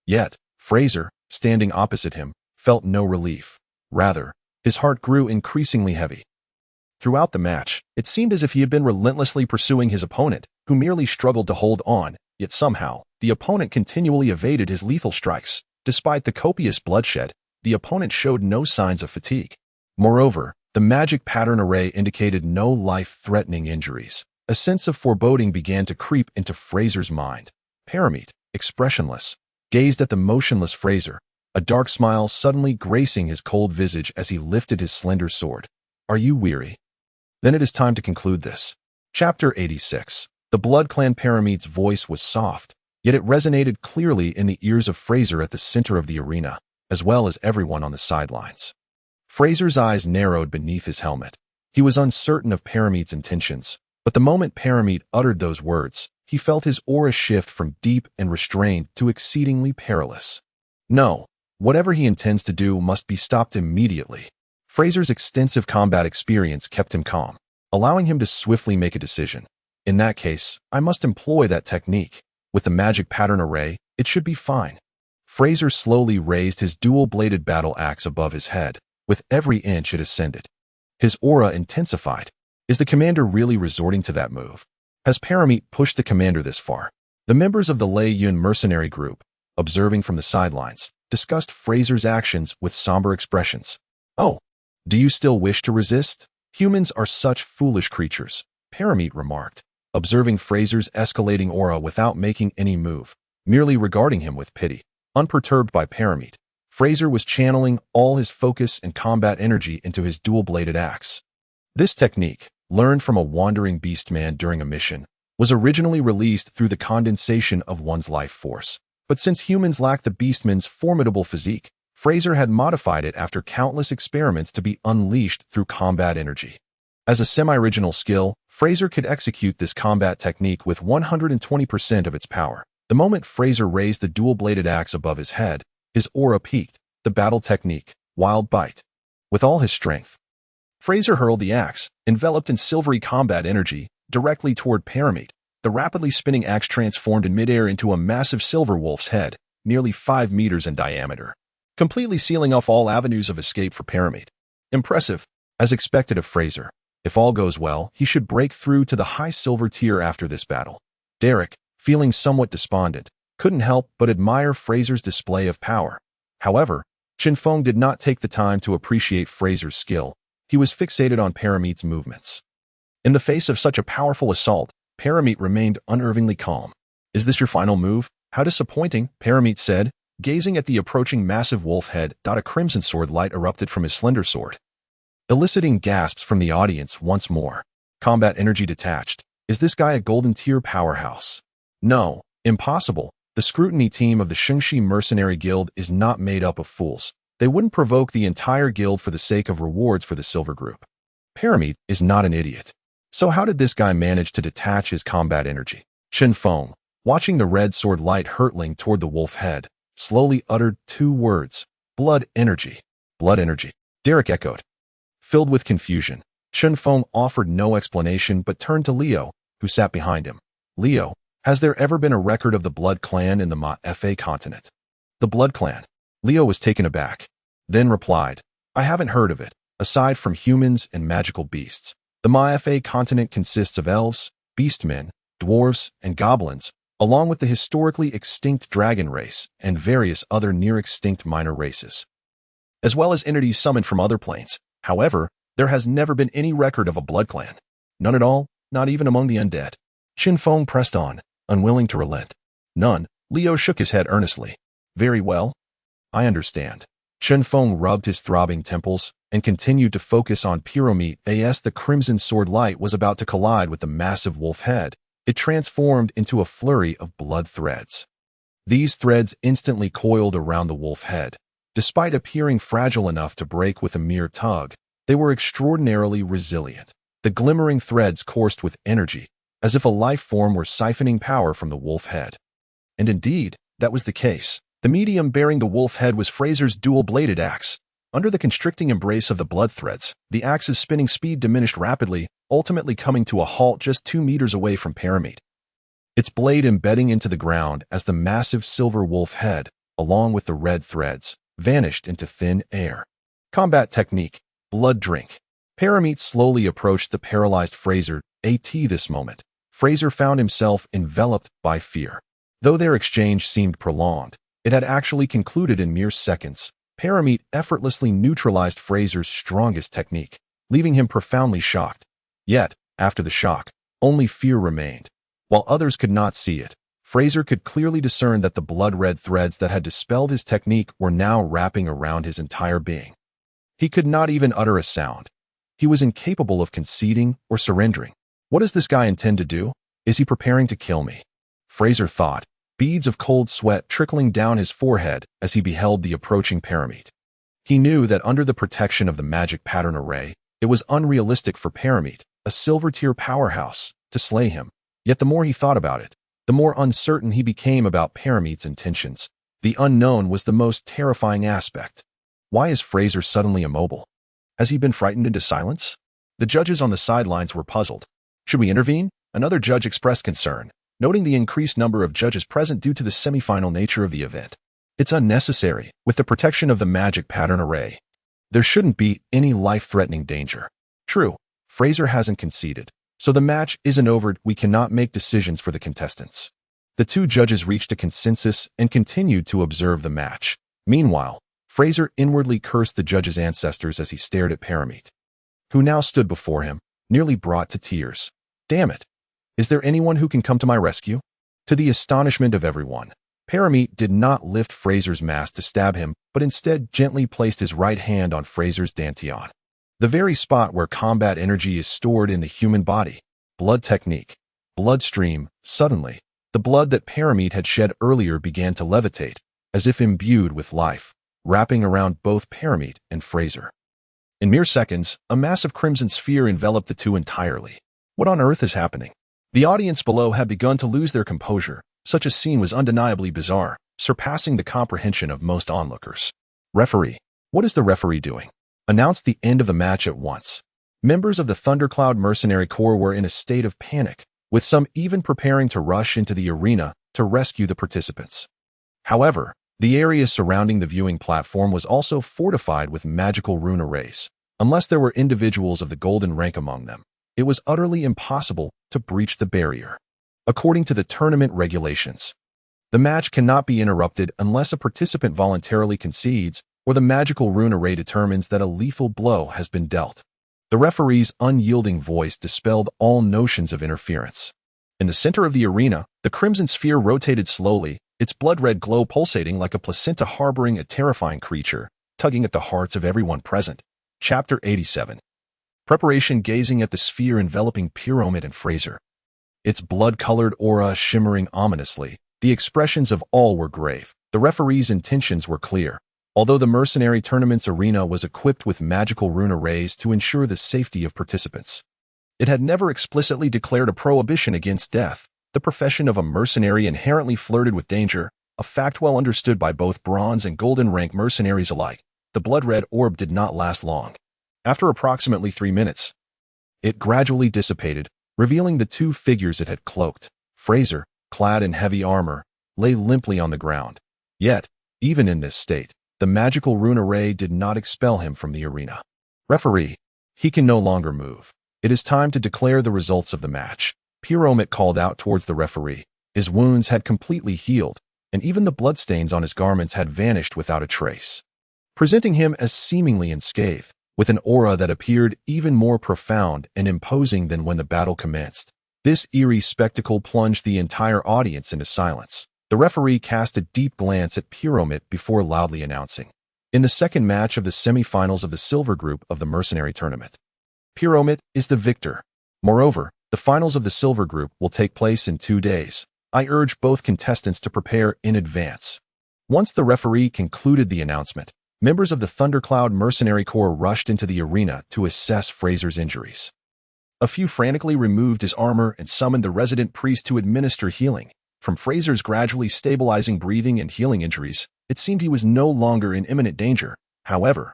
Yet, Fraser, standing opposite him, felt no relief. Rather, his heart grew increasingly heavy. Throughout the match, it seemed as if he had been relentlessly pursuing his opponent, who merely struggled to hold on. Yet somehow, the opponent continually evaded his lethal strikes. Despite the copious bloodshed, the opponent showed no signs of fatigue. Moreover, the magic pattern array indicated no life-threatening injuries. A sense of foreboding began to creep into Fraser's mind. Param, expressionless, gazed at the motionless Fraser, a dark smile suddenly gracing his cold visage as he lifted his slender sword. "Are you weary? Then it is time to conclude this." Chapter 86. The Blood Clan. Param's voice was soft, yet it resonated clearly in the ears of Fraser at the center of the arena, as well as everyone on the sidelines. Fraser's eyes narrowed beneath his helmet. He was uncertain of Param's intentions, but the moment Param uttered those words, he felt his aura shift from deep and restrained to exceedingly perilous. No, whatever he intends to do must be stopped immediately. Fraser's extensive combat experience kept him calm, allowing him to swiftly make a decision. In that case, I must employ that technique. With the magic pattern array, it should be fine. Fraser slowly raised his dual-bladed battle axe above his head. With every inch it ascended, his aura intensified. Is the commander really resorting to that move? Has Param pushed the commander this far? The members of the Lei Yun mercenary group, observing from the sidelines, discussed Fraser's actions with somber expressions. "Oh, do you still wish to resist? Humans are such foolish creatures," Param remarked, observing Fraser's escalating aura without making any move, merely regarding him with pity. Unperturbed by Param, Fraser was channeling all his focus and combat energy into his dual-bladed axe. This technique, learned from a wandering beastman during a mission, was originally released through the condensation of one's life force. But since humans lack the beastman's formidable physique, Fraser had modified it after countless experiments to be unleashed through combat energy. As a semi-original skill, Fraser could execute this combat technique with 120% of its power. The moment Fraser raised the dual-bladed axe above his head, his aura peaked. The battle technique, Wild Bite. With all his strength, Fraser hurled the axe, enveloped in silvery combat energy, directly toward Param. The rapidly spinning axe transformed in midair into a massive silver wolf's head, nearly 5 meters in diameter, completely sealing off all avenues of escape for Param. Impressive. As expected of Fraser, if all goes well, he should break through to the high silver tier after this battle. Derek, feeling somewhat despondent, couldn't help but admire Fraser's display of power. However, Chen Feng did not take the time to appreciate Fraser's skill. He was fixated on Paramit's movements. In the face of such a powerful assault, Paramit remained unnervingly calm. "Is this your final move? How disappointing," Paramit said, gazing at the approaching massive wolf head. A crimson sword light erupted from his slender sword, eliciting gasps from the audience once more. Combat energy detached. Is this guy a golden tier powerhouse? No, impossible. The scrutiny team of the Shengshi Mercenary Guild is not made up of fools. They wouldn't provoke the entire guild for the sake of rewards for the Silver Group. Paramit is not an idiot. So how did this guy manage to detach his combat energy? Chen Feng, watching the red sword light hurtling toward the wolf head, slowly uttered 2 words. Blood energy. Blood energy. Derek echoed. Filled with confusion, Chen Feng offered no explanation but turned to Leo, who sat behind him. Leo, has there ever been a record of the Blood Clan in the Ma-Fa continent? The Blood Clan? Leo was taken aback, then replied, I haven't heard of it. Aside from humans and magical beasts, the Ma-Fa continent consists of elves, beastmen, dwarves, and goblins, along with the historically extinct dragon race and various other near-extinct minor races, as well as entities summoned from other planes. However, there has never been any record of a blood clan. None at all, not even among the undead. Chinfong pressed on, unwilling to relent. None. Leo shook his head earnestly. Very well. I understand. Chinfong rubbed his throbbing temples and continued to focus on Pyramid. As the crimson sword light was about to collide with the massive wolf head, it transformed into a flurry of blood threads. These threads instantly coiled around the wolf head. Despite appearing fragile enough to break with a mere tug, they were extraordinarily resilient. The glimmering threads coursed with energy, as if a life form were siphoning power from the wolf head. And indeed, that was the case. The medium bearing the wolf head was Fraser's dual-bladed axe. Under the constricting embrace of the blood threads, the axe's spinning speed diminished rapidly, ultimately coming to a halt just 2 meters away from Paramid, its blade embedding into the ground as the massive silver wolf head, along with the red threads, vanished into thin air. Combat technique, blood drink. Paramid slowly approached the paralyzed Fraser. This moment, Fraser found himself enveloped by fear. Though their exchange seemed prolonged, it had actually concluded in mere seconds. Paramid effortlessly neutralized Fraser's strongest technique, leaving him profoundly shocked. Yet, after the shock, only fear remained. While others could not see it, Fraser could clearly discern that the blood-red threads that had dispelled his technique were now wrapping around his entire being. He could not even utter a sound. He was incapable of conceding or surrendering. What does this guy intend to do? Is he preparing to kill me? Fraser thought, beads of cold sweat trickling down his forehead as he beheld the approaching Paramid. He knew that under the protection of the magic pattern array, it was unrealistic for Paramid, a silver-tier powerhouse, to slay him. Yet the more he thought about it, the more uncertain he became about Paramid's intentions. The unknown was the most terrifying aspect. Why is Fraser suddenly immobile? Has he been frightened into silence? The judges on the sidelines were puzzled. Should we intervene? Another judge expressed concern, noting the increased number of judges present due to the semi-final nature of the event. It's unnecessary. With the protection of the magic pattern array, there shouldn't be any life-threatening danger. True, Fraser hasn't conceded, so the match isn't over. We cannot make decisions for the contestants. The 2 judges reached a consensus and continued to observe the match. Meanwhile, Fraser inwardly cursed the judge's ancestors as he stared at Paramid, who now stood before him, nearly brought to tears. Damn it! Is there anyone who can come to my rescue? To the astonishment of everyone, Paramid did not lift Fraser's mask to stab him, but instead gently placed his right hand on Fraser's dantian, the very spot where combat energy is stored in the human body. Blood technique. Bloodstream. Suddenly, the blood that Paramid had shed earlier began to levitate, as if imbued with life, wrapping around both Paramid and Fraser. In mere seconds, a massive crimson sphere enveloped the 2 entirely. What on earth is happening? The audience below had begun to lose their composure. Such a scene was undeniably bizarre, surpassing the comprehension of most onlookers. Referee. What is the referee doing? Announced the end of the match at once. Members of the Thundercloud Mercenary Corps were in a state of panic, with some even preparing to rush into the arena to rescue the participants. However, the area surrounding the viewing platform was also fortified with magical rune arrays. Unless there were individuals of the golden rank among them, it was utterly impossible to breach the barrier. According to the tournament regulations, the match cannot be interrupted unless a participant voluntarily concedes, or the magical rune array determines that a lethal blow has been dealt. The referee's unyielding voice dispelled all notions of interference. In the center of the arena, the crimson sphere rotated slowly, its blood-red glow pulsating like a placenta harboring a terrifying creature, tugging at the hearts of everyone present. Chapter 87. Preparation. Gazing at the sphere enveloping Param and Fraser, its blood-colored aura shimmering ominously, the expressions of all were grave. The referee's intentions were clear. Although the Mercenary tournament's arena was equipped with magical rune arrays to ensure the safety of participants, it had never explicitly declared a prohibition against death. The profession of a mercenary inherently flirted with danger, a fact well understood by both bronze and golden rank mercenaries alike. The blood-red orb did not last long. After approximately 3 minutes, it gradually dissipated, revealing the two figures it had cloaked. Fraser, clad in heavy armor, lay limply on the ground. Yet, even in this state, the magical rune array did not expel him from the arena. Referee, he can no longer move. It is time to declare the results of the match. Param called out towards the referee. His wounds had completely healed, and even the bloodstains on his garments had vanished without a trace, presenting him as seemingly unscathed, with an aura that appeared even more profound and imposing than when the battle commenced. This eerie spectacle plunged the entire audience into silence. The referee cast a deep glance at Param before loudly announcing, in the second match of the semi-finals of the Silver Group of the Mercenary Tournament, Param is the victor. Moreover, the finals of the Silver Group will take place in 2 days. I urge both contestants to prepare in advance. Once the referee concluded the announcement, members of the Thundercloud Mercenary Corps rushed into the arena to assess Fraser's injuries. A few frantically removed his armor and summoned the resident priest to administer healing. From Fraser's gradually stabilizing breathing and healing injuries, it seemed he was no longer in imminent danger. However,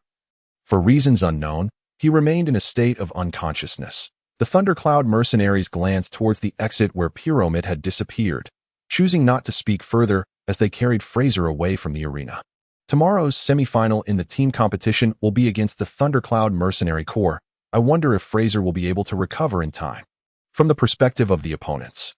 for reasons unknown, he remained in a state of unconsciousness. The Thundercloud mercenaries glanced towards the exit where Param had disappeared, choosing not to speak further as they carried Fraser away from the arena. Tomorrow's semi-final in the team competition will be against the Thundercloud Mercenary Corps. I wonder if Fraser will be able to recover in time. From the perspective of the opponents,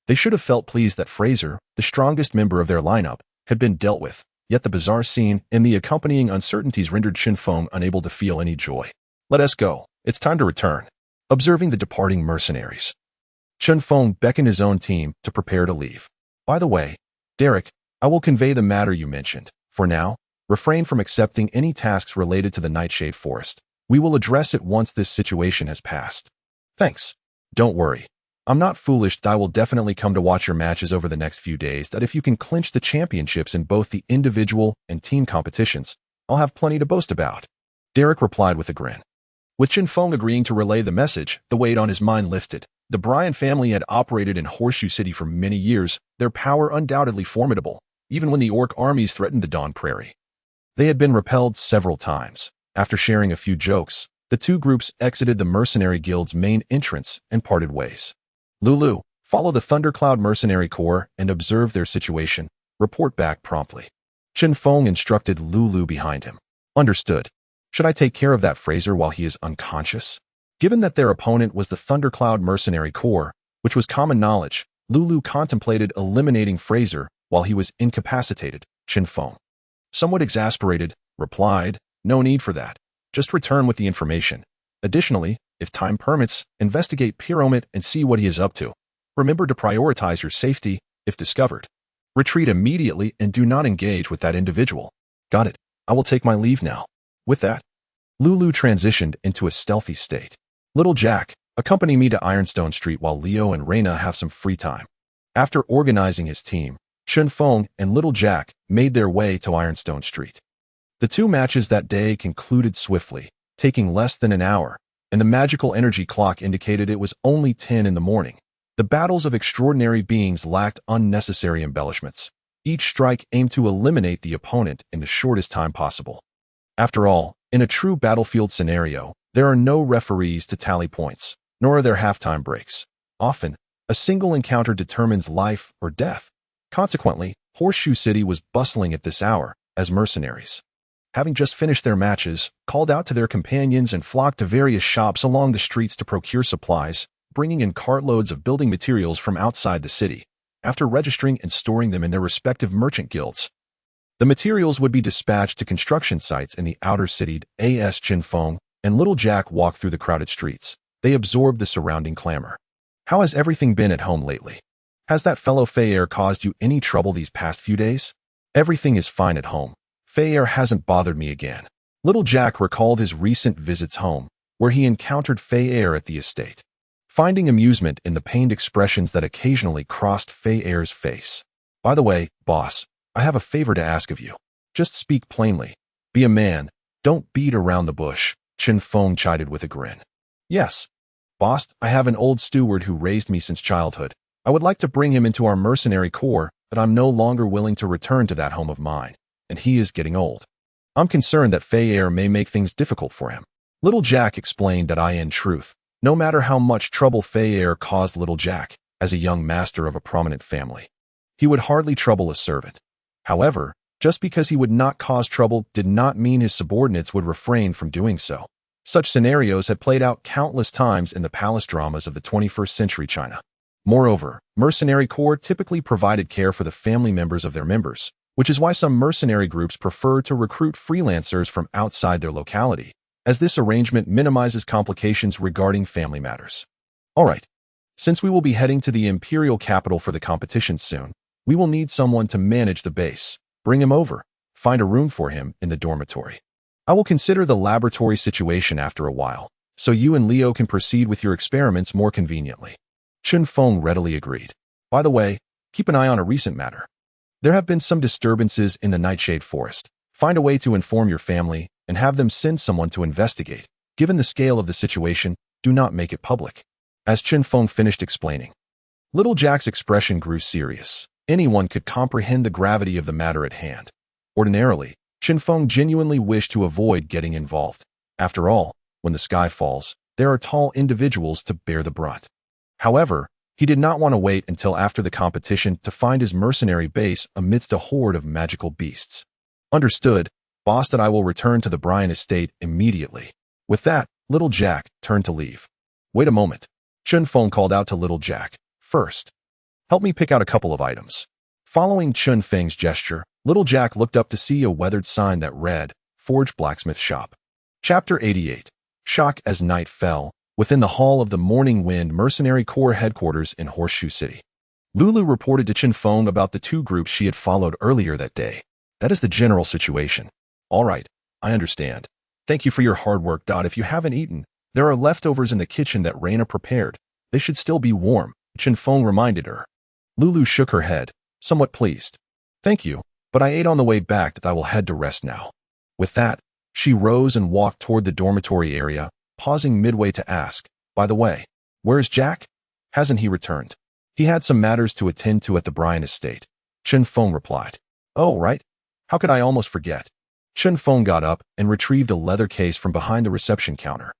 they should have felt pleased that Fraser, the strongest member of their lineup, had been dealt with, yet the bizarre scene and the accompanying uncertainties rendered Chinfong unable to feel any joy. Let us go. It's time to return. Observing the departing mercenaries, Chen Feng beckoned his own team to prepare to leave. By the way, Derek, I will convey the matter you mentioned. For now, refrain from accepting any tasks related to the Nightshade Forest. We will address it once this situation has passed. Thanks. Don't worry. I'm not foolish. I will definitely come to watch your matches over the next few days. That if you can clinch the championships in both the individual and team competitions, I'll have plenty to boast about. Derek replied with a grin. With Chinfong agreeing to relay the message, the weight on his mind lifted. The Bryan family had operated in Horseshoe City for many years, their power undoubtedly formidable, even when the orc armies threatened the Dawn Prairie. They had been repelled several times. After sharing a few jokes, the two groups exited the Mercenary Guild's main entrance and parted ways. Lulu, follow the Thundercloud Mercenary Corps and observe their situation. Report back promptly. Chinfong instructed Lulu behind him. Understood. Should I take care of that Fraser while he is unconscious? Given that their opponent was the Thundercloud Mercenary Corps, which was common knowledge, Lulu contemplated eliminating Fraser while he was incapacitated. Chinfong, somewhat exasperated, replied, "No need for that. Just return with the information. Additionally, if time permits, investigate Param and see what he is up to. Remember to prioritize your safety if discovered. Retreat immediately and do not engage with that individual." Got it. I will take my leave now. With that, Lulu transitioned into a stealthy state. Little Jack, accompany me to Ironstone Street while Leo and Reina have some free time. After organizing his team, Chen Feng and Little Jack made their way to Ironstone Street. The 2 matches that day concluded swiftly, taking less than an hour, and the magical energy clock indicated it was only 10 in the morning. The battles of extraordinary beings lacked unnecessary embellishments. Each strike aimed to eliminate the opponent in the shortest time possible. After all, in a true battlefield scenario, there are no referees to tally points, nor are there halftime breaks. Often, a single encounter determines life or death. Consequently, Horseshoe City was bustling at this hour, as mercenaries, having just finished their matches, called out to their companions and flocked to various shops along the streets to procure supplies, bringing in cartloads of building materials from outside the city. After registering and storing them in their respective merchant guilds, The materials would be dispatched to construction sites in the outer city. As Chen Feng and little Jack walked through the crowded streets, they absorbed the surrounding clamor. How has everything been at home lately? Has that fellow Fei caused you any trouble these past few days? Everything is fine at home. Fei hasn't bothered me again. Little Jack recalled his recent visits home, where he encountered Fei at the estate, finding amusement in the pained expressions that occasionally crossed Fei's face. By the way, boss, I have a favor to ask of you. Just speak plainly. Be a man. Don't beat around the bush, Chen Feng chided with a grin. Yes, boss, I have an old steward who raised me since childhood. I would like to bring him into our mercenary corps, but I'm no longer willing to return to that home of mine, and he is getting old. I'm concerned that Fei may make things difficult for him. Little Jack explained that in truth, no matter how much trouble Fei caused little Jack, as a young master of a prominent family, he would hardly trouble a servant. However, just because he would not cause trouble did not mean his subordinates would refrain from doing so. Such scenarios had played out countless times in the palace dramas of the 21st century China. Moreover, mercenary corps typically provided care for the family members of their members, which is why some mercenary groups prefer to recruit freelancers from outside their locality, as this arrangement minimizes complications regarding family matters. Alright, since we will be heading to the imperial capital for the competition soon, we will need someone to manage the base. Bring him over. Find a room for him in the dormitory. I will consider the laboratory situation after a while, so you and Leo can proceed with your experiments more conveniently. Chen Feng readily agreed. By the way, keep an eye on a recent matter. There have been some disturbances in the Nightshade Forest. Find a way to inform your family and have them send someone to investigate. Given the scale of the situation, do not make it public. As Chen Feng finished explaining, little Jack's expression grew serious. Anyone could comprehend the gravity of the matter at hand. Ordinarily, Chen Feng genuinely wished to avoid getting involved. After all, when the sky falls, there are tall individuals to bear the brunt. However, he did not want to wait until after the competition to find his mercenary base amidst a horde of magical beasts. Understood, boss, that I will return to the Bryan estate immediately. With that, little Jack turned to leave. Wait a moment. Chen Feng called out to little Jack. First, help me pick out a couple of items. Following Chen Feng's gesture, little Jack looked up to see a weathered sign that read, Forge Blacksmith Shop. Chapter 88. Shock as night fell, within the hall of the Morning Wind Mercenary Corps headquarters in Horseshoe City. Lulu reported to Chen Feng about the two groups she had followed earlier that day. That is the general situation. All right, I understand. Thank you for your hard work. If you haven't eaten, there are leftovers in the kitchen that Reina prepared. They should still be warm, Chen Feng reminded her. Lulu shook her head, somewhat pleased. Thank you, but I ate on the way back. That I will head to rest now. With that, she rose and walked toward the dormitory area, pausing midway to ask, by the way, where's Jack? Hasn't he returned? He had some matters to attend to at the Bryan estate. Chen Feng replied. Oh, right. How could I almost forget? Chen Feng got up and retrieved a leather case from behind the reception counter.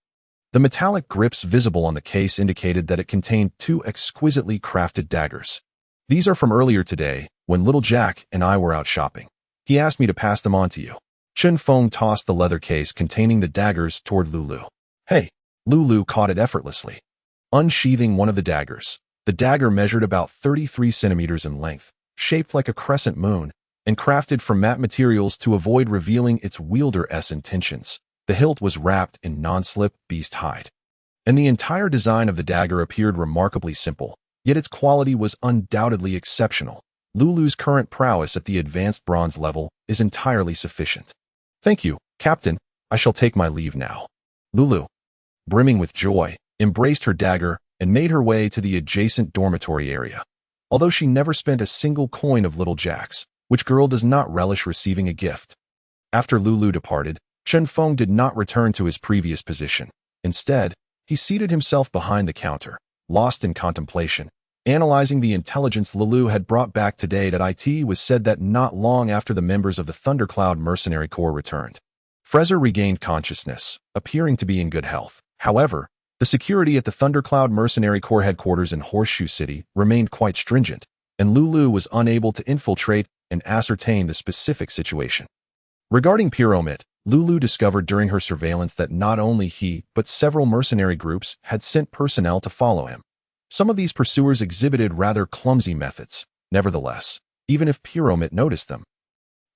The metallic grips visible on the case indicated that it contained two exquisitely crafted daggers. These are from earlier today, when little Jack and I were out shopping. He asked me to pass them on to you. Chen Feng tossed the leather case containing the daggers toward Lulu. Hey, Lulu caught it effortlessly. Unsheathing one of the daggers, the dagger measured about 33 centimeters in length, shaped like a crescent moon, and crafted from matte materials to avoid revealing its wielder's intentions. The hilt was wrapped in non-slip beast hide. And the entire design of the dagger appeared remarkably simple, yet its quality was undoubtedly exceptional. Lulu's current prowess at the advanced bronze level is entirely sufficient. Thank you, Captain. I shall take my leave now. Lulu, brimming with joy, embraced her dagger and made her way to the adjacent dormitory area. Although she never spent a single coin of little Jack's, which girl does not relish receiving a gift? After Lulu departed, Chen Feng did not return to his previous position. Instead, he seated himself behind the counter, lost in contemplation, analyzing the intelligence Lulu had brought back today. It was said that not long after the members of the Thundercloud Mercenary Corps returned, Fraser regained consciousness, appearing to be in good health. However, the security at the Thundercloud Mercenary Corps headquarters in Horseshoe City remained quite stringent, and Lulu was unable to infiltrate and ascertain the specific situation. Regarding Pyramid, Lulu discovered during her surveillance that not only he, but several mercenary groups had sent personnel to follow him. Some of these pursuers exhibited rather clumsy methods. Nevertheless, even if Pyramid noticed them,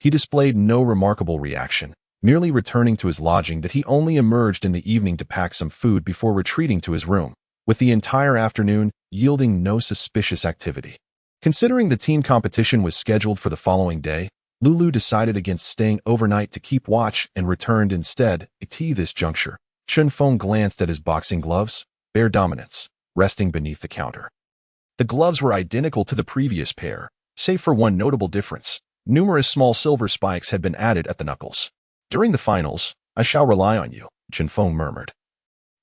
He displayed no remarkable reaction, merely returning to his lodging that he only emerged in the evening to pack some food before retreating to his room, with the entire afternoon yielding no suspicious activity. Considering the team competition was scheduled for the following day, Lulu decided against staying overnight to keep watch and returned instead. At this juncture, Chen Feng glanced at his boxing gloves, bare dominance, resting beneath the counter. The gloves were identical to the previous pair, save for one notable difference. Numerous small silver spikes had been added at the knuckles. During the finals, I shall rely on you, Chinfong murmured,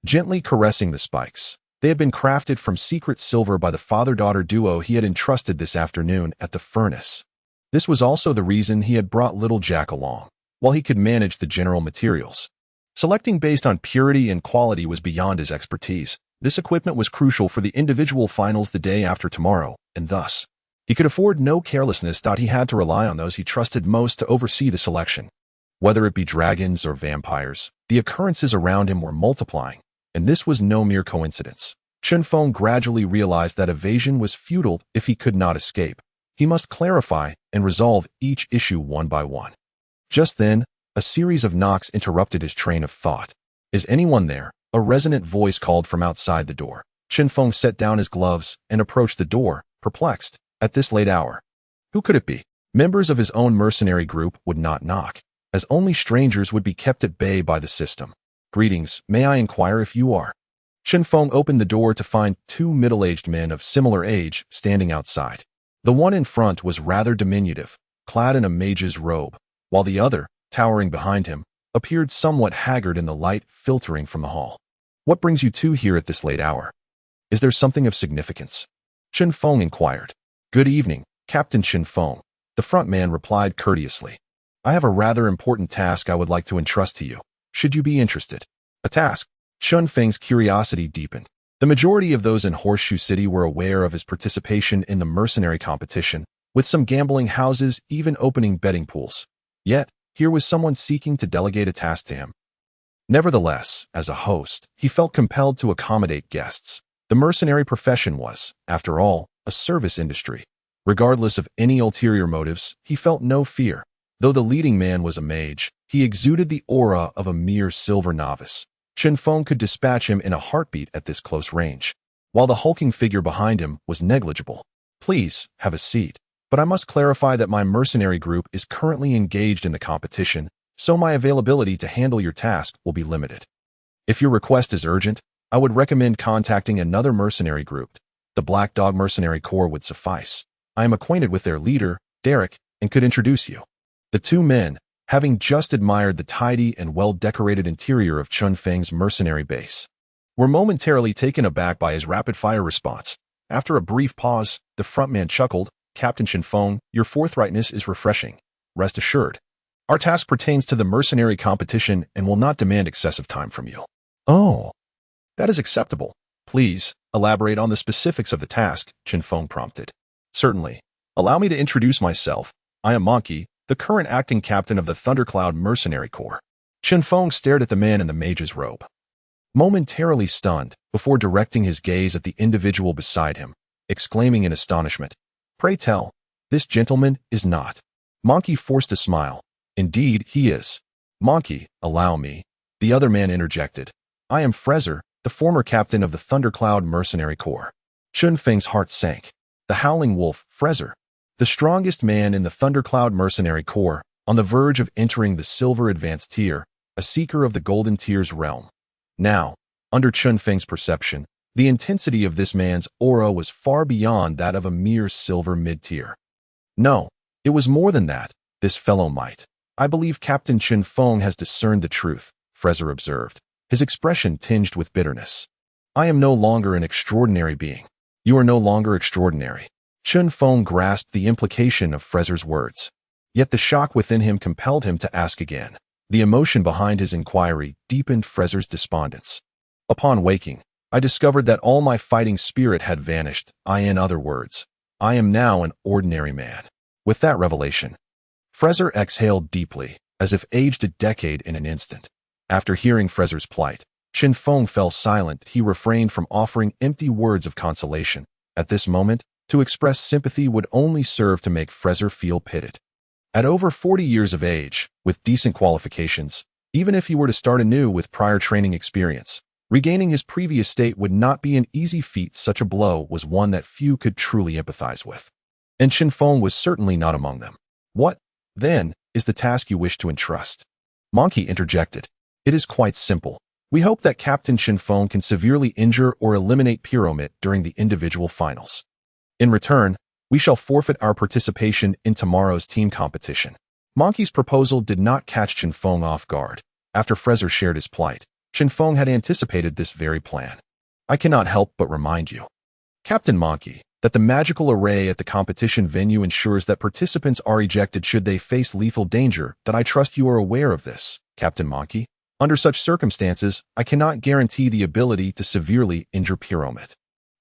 gently caressing the spikes. They had been crafted from secret silver by the father-daughter duo he had entrusted this afternoon at the furnace. This was also the reason he had brought little Jack along, while he could manage the general materials. Selecting based on purity and quality was beyond his expertise. This equipment was crucial for the individual finals the day after tomorrow, and thus, he could afford no carelessness. He had to rely on those he trusted most to oversee the selection. Whether it be dragons or vampires, the occurrences around him were multiplying, and this was no mere coincidence. Chen Feng gradually realized that evasion was futile if he could not escape. He must clarify and resolve each issue one by one. Just then, a series of knocks interrupted his train of thought. "Is anyone there?" A resonant voice called from outside the door. Chen Feng set down his gloves and approached the door, perplexed. At this late hour, who could it be? Members of his own mercenary group would not knock, as only strangers would be kept at bay by the system. "Greetings, may I inquire if you are?" Chen Feng opened the door to find two middle-aged men of similar age standing outside. The one in front was rather diminutive, clad in a mage's robe, while the other, towering behind him, appeared somewhat haggard in the light filtering from the hall. "What brings you two here at this late hour? Is there something of significance?" Chen Feng inquired. "Good evening, Captain Chinfong," the front man replied courteously. "I have a rather important task I would like to entrust to you. Should you be interested?" "A task?" Chen Feng's curiosity deepened. The majority of those in Horseshoe City were aware of his participation in the mercenary competition, with some gambling houses even opening betting pools. Yet, here was someone seeking to delegate a task to him. Nevertheless, as a host, he felt compelled to accommodate guests. The mercenary profession was, after all, a service industry. Regardless of any ulterior motives, he felt no fear. Though the leading man was a mage, he exuded the aura of a mere silver novice. Chen Feng could dispatch him in a heartbeat at this close range, while the hulking figure behind him was negligible. "Please, have a seat. But I must clarify that my mercenary group is currently engaged in the competition, so my availability to handle your task will be limited. If your request is urgent, I would recommend contacting another mercenary group. The Black Dog Mercenary Corps would suffice. I am acquainted with their leader, Derek, and could introduce you." The two men, having just admired the tidy and well-decorated interior of Chen Feng's mercenary base, were momentarily taken aback by his rapid-fire response. After a brief pause, the front man chuckled. "Captain Chinfong, your forthrightness is refreshing. Rest assured, our task pertains to the mercenary competition and will not demand excessive time from you." "Oh, that is acceptable. Please, elaborate on the specifics of the task," Chinfong prompted. "Certainly. Allow me to introduce myself. I am Monkey, the current acting captain of the Thundercloud Mercenary Corps." Chinfong stared at the man in the mage's robe, momentarily stunned, before directing his gaze at the individual beside him, exclaiming in astonishment, "Pray tell, this gentleman is not—" Monkey forced a smile. "Indeed, he is." "Monkey, allow me," the other man interjected. "I am Frezer, the former captain of the Thundercloud Mercenary Corps." Chen Feng's heart sank. The Howling Wolf, Frezer, the strongest man in the Thundercloud Mercenary Corps, on the verge of entering the Silver Advanced Tier, a seeker of the Golden Tier's realm. Now, under Chen Feng's perception, the intensity of this man's aura was far beyond that of a mere Silver Mid-Tier. No, it was more than that, this fellow might. "I believe Captain Chinfong has discerned the truth," Frezer observed, his expression tinged with bitterness. "I am no longer an extraordinary being. You are no longer extraordinary." Chen Feng grasped the implication of Frezer's words. Yet the shock within him compelled him to ask again. The emotion behind his inquiry deepened Frezer's despondence. "Upon waking, I discovered that all my fighting spirit had vanished. In other words, I am now an ordinary man." With that revelation, Frezer exhaled deeply, as if aged a decade in an instant. After hearing Frezer's plight, Chinfong fell silent. He refrained from offering empty words of consolation. At this moment, to express sympathy would only serve to make Frezer feel pitied. At over 40 years of age, with decent qualifications, even if he were to start anew with prior training experience, regaining his previous state would not be an easy feat. Such a blow was one that few could truly empathize with. And Chen Feng was certainly not among them. What, then, is the task you wish to entrust? Monkey interjected. It is quite simple. We hope that Captain Chen Feng can severely injure or eliminate Pyramid during the individual finals. In return, we shall forfeit our participation in tomorrow's team competition. Monkey's proposal did not catch Chen Feng off guard. After Fraser shared his plight, Chen Feng had anticipated this very plan. I cannot help but remind you, Captain Monkey, that the magical array at the competition venue ensures that participants are ejected should they face lethal danger. That I trust you are aware of this, Captain Monkey. Under such circumstances, I cannot guarantee the ability to severely injure Pyramid.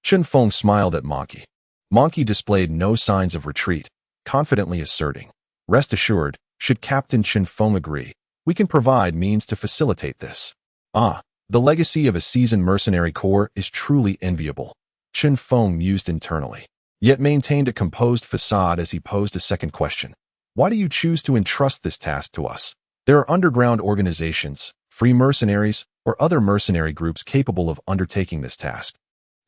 Chen Feng smiled at Monkey. Monkey displayed no signs of retreat, confidently asserting, rest assured, should Captain Chen Feng agree, we can provide means to facilitate this. Ah, the legacy of a seasoned mercenary corps is truly enviable. Chen Feng mused internally, yet maintained a composed facade as he posed a second question. Why do you choose to entrust this task to us? There are underground organizations, free mercenaries, or other mercenary groups capable of undertaking this task,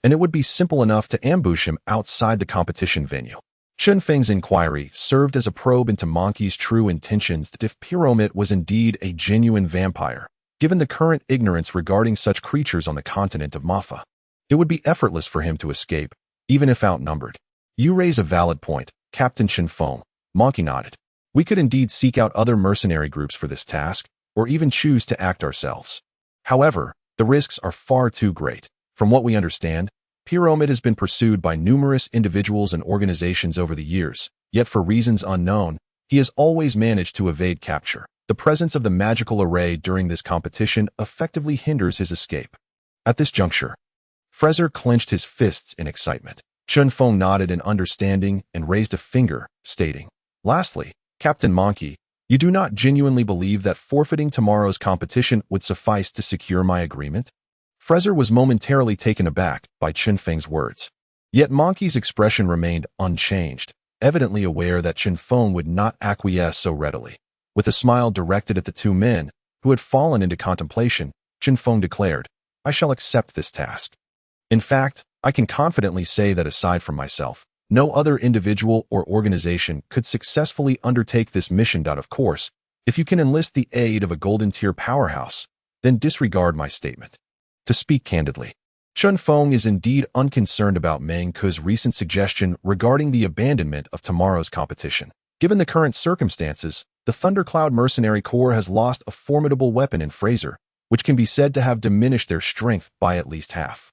and it would be simple enough to ambush him outside the competition venue. Chen Feng's inquiry served as a probe into Monkey's true intentions. That if Pyramid was indeed a genuine vampire, given the current ignorance regarding such creatures on the continent of Mafa, it would be effortless for him to escape, even if outnumbered. You raise a valid point, Captain Chen Feng. Monkey nodded. We could indeed seek out other mercenary groups for this task, or even choose to act ourselves. However, the risks are far too great. From what we understand, Pyramid has been pursued by numerous individuals and organizations over the years, yet for reasons unknown, he has always managed to evade capture. The presence of the magical array during this competition effectively hinders his escape. At this juncture, Fraser clenched his fists in excitement. Chen Feng nodded in understanding and raised a finger, stating, lastly, Captain Monkey, you do not genuinely believe that forfeiting tomorrow's competition would suffice to secure my agreement? Fraser was momentarily taken aback by Chen Feng's words. Yet Monkey's expression remained unchanged, evidently aware that Chen Feng would not acquiesce so readily. With a smile directed at the two men, who had fallen into contemplation, Chen Feng declared, I shall accept this task. In fact, I can confidently say that aside from myself, no other individual or organization could successfully undertake this mission. Of course, if you can enlist the aid of a golden tier powerhouse, then disregard my statement. To speak candidly, Chen Feng is indeed unconcerned about Meng Ke's recent suggestion regarding the abandonment of tomorrow's competition. Given the current circumstances, the Thundercloud Mercenary Corps has lost a formidable weapon in Fraser, which can be said to have diminished their strength by at least half.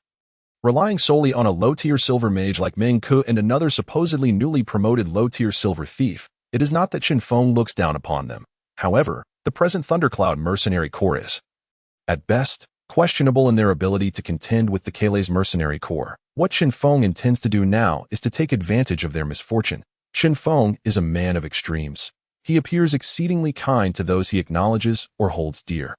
Relying solely on a low-tier silver mage like Meng Ke and another supposedly newly promoted low-tier silver thief, it is not that Chen Feng looks down upon them. However, the present Thundercloud Mercenary Corps is, at best, questionable in their ability to contend with the Kale's Mercenary Corps. What Chen Feng intends to do now is to take advantage of their misfortune. Chen Feng is a man of extremes. He appears exceedingly kind to those he acknowledges or holds dear.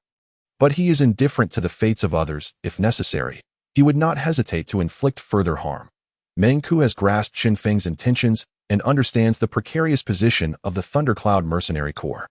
But he is indifferent to the fates of others, if necessary. He would not hesitate to inflict further harm. Meng Ke has grasped Chen Feng's intentions and understands the precarious position of the Thundercloud Mercenary Corps.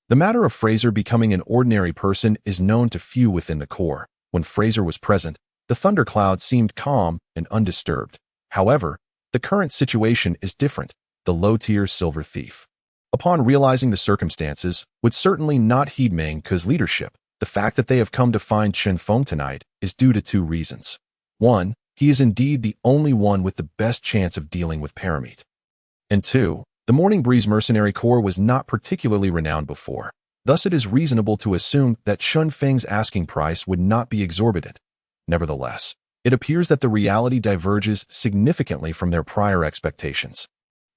The matter of Fraser becoming an ordinary person is known to few within the Corps. When Fraser was present, the Thundercloud seemed calm and undisturbed. However, the current situation is different. The low-tier silver thief, upon realizing the circumstances, would certainly not heed Meng Ke's leadership. The fact that they have come to find Chen Feng tonight is due to two reasons. One, he is indeed the only one with the best chance of dealing with Param. And two, the Morning Breeze Mercenary Corps was not particularly renowned before. Thus it is reasonable to assume that Chen Feng's asking price would not be exorbitant. Nevertheless, it appears that the reality diverges significantly from their prior expectations.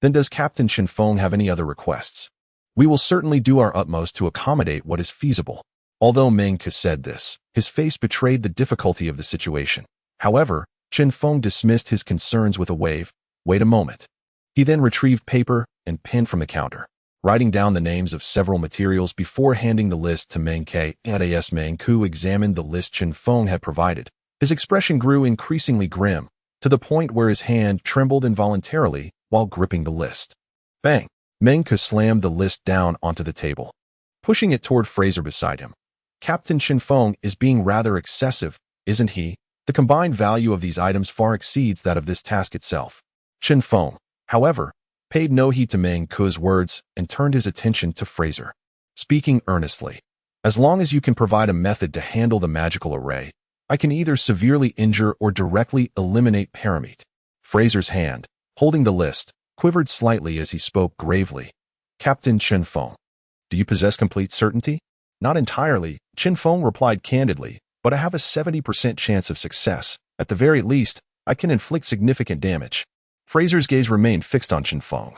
Then does Captain Chen Feng have any other requests? We will certainly do our utmost to accommodate what is feasible. Although Meng Ke said this, his face betrayed the difficulty of the situation. However, Chen Feng dismissed his concerns with a wave. Wait a moment. He then retrieved paper and pen from the counter, writing down the names of several materials before handing the list to Meng Ke. As Meng Ke examined the list Chen Feng had provided, his expression grew increasingly grim, to the point where his hand trembled involuntarily while gripping the list. Bang! Meng slammed the list down onto the table, pushing it toward Fraser beside him. Captain Chinfong is being rather excessive, isn't he? The combined value of these items far exceeds that of this task itself. Chinfong, however, paid no heed to Meng's words and turned his attention to Fraser, speaking earnestly. As long as you can provide a method to handle the magical array, I can either severely injure or directly eliminate Param. Fraser's hand, holding the list, quivered slightly as he spoke gravely. Captain Chinfong, do you possess complete certainty? Not entirely, Chinfong replied candidly, but I have a 70% chance of success. At the very least, I can inflict significant damage. Fraser's gaze remained fixed on Chinfong,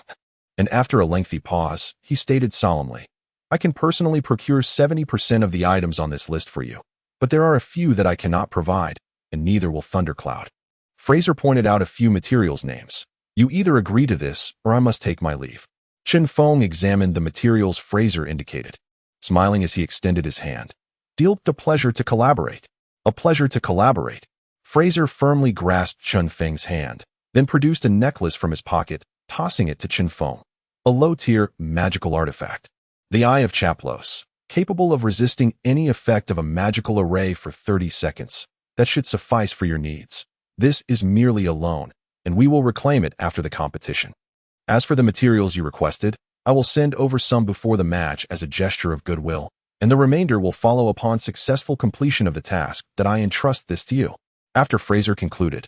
and after a lengthy pause, he stated solemnly, I can personally procure 70% of the items on this list for you, but there are a few that I cannot provide, and neither will Thundercloud. Fraser pointed out a few materials names. You either agree to this, or I must take my leave. Chinfong examined the materials Fraser indicated, smiling as he extended his hand. Deal a pleasure to collaborate. A pleasure to collaborate. Fraser firmly grasped Chen Feng's hand, then produced a necklace from his pocket, tossing it to Chinfong. A low-tier magical artifact. The Eye of Chaplos, capable of resisting any effect of a magical array for 30 seconds. That should suffice for your needs. This is merely a loan, and we will reclaim it after the competition. As for the materials you requested, I will send over some before the match as a gesture of goodwill, and the remainder will follow upon successful completion of the task that I entrust this to you. After Fraser concluded,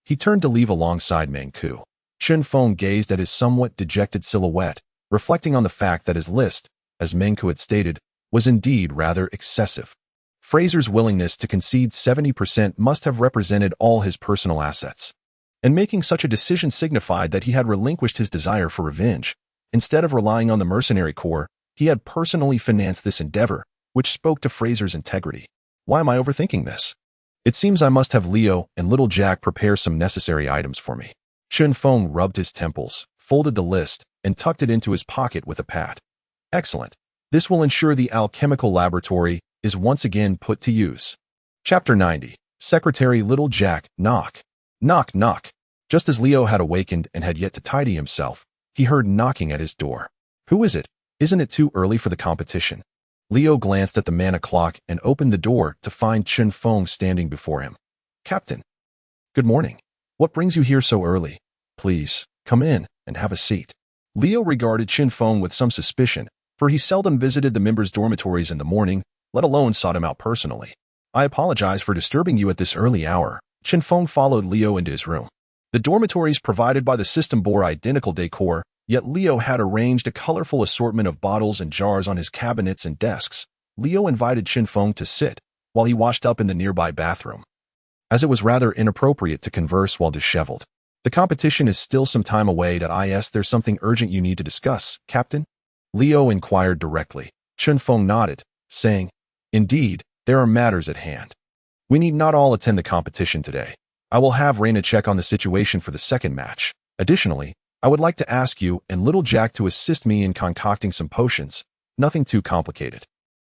he turned to leave alongside Mengku. Chinfong gazed at his somewhat dejected silhouette, reflecting on the fact that his list, as Mengku had stated, was indeed rather excessive. Fraser's willingness to concede 70% must have represented all his personal assets, and making such a decision signified that he had relinquished his desire for revenge. Instead of relying on the mercenary corps, he had personally financed this endeavor, which spoke to Fraser's integrity. Why am I overthinking this? It seems I must have Leo and Little Jack prepare some necessary items for me. Chinfong rubbed his temples, folded the list, and tucked it into his pocket with a pat. Excellent. This will ensure the alchemical laboratory is once again put to use. Chapter 90. Secretary Little Jack, knock. Knock, knock. Just as Leo had awakened and had yet to tidy himself, he heard knocking at his door. Who is it? Isn't it too early for the competition? Leo glanced at the mana clock and opened the door to find Chinfong standing before him. Captain. Good morning. What brings you here so early? Please, come in and have a seat. Leo regarded Chinfong with some suspicion, for he seldom visited the members' dormitories in the morning, let alone sought him out personally. I apologize for disturbing you at this early hour. Chinfong followed Leo into his room. The dormitories provided by the system bore identical decor, yet Leo had arranged a colorful assortment of bottles and jars on his cabinets and desks. Leo invited Chinfong to sit, while he washed up in the nearby bathroom, as it was rather inappropriate to converse while disheveled. The competition is still some time away. There's something urgent you need to discuss, Captain? Leo inquired directly. Chinfong nodded, saying, Indeed, there are matters at hand. We need not all attend the competition today. I will have Reina check on the situation for the second match. Additionally, I would like to ask you and Little Jack to assist me in concocting some potions, nothing too complicated.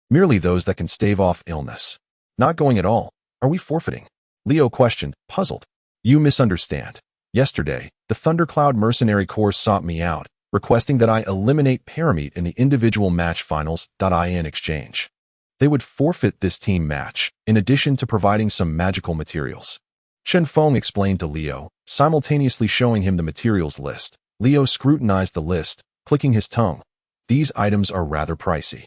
Merely those that can stave off illness. Not going at all. Are we forfeiting? Leo questioned, puzzled. You misunderstand. Yesterday, the Thundercloud Mercenary Corps sought me out, requesting that I eliminate Param in the individual match finals. In exchange, they would forfeit this team match, in addition to providing some magical materials. Chen Feng explained to Leo, simultaneously showing him the materials list. Leo scrutinized the list, clicking his tongue. These items are rather pricey.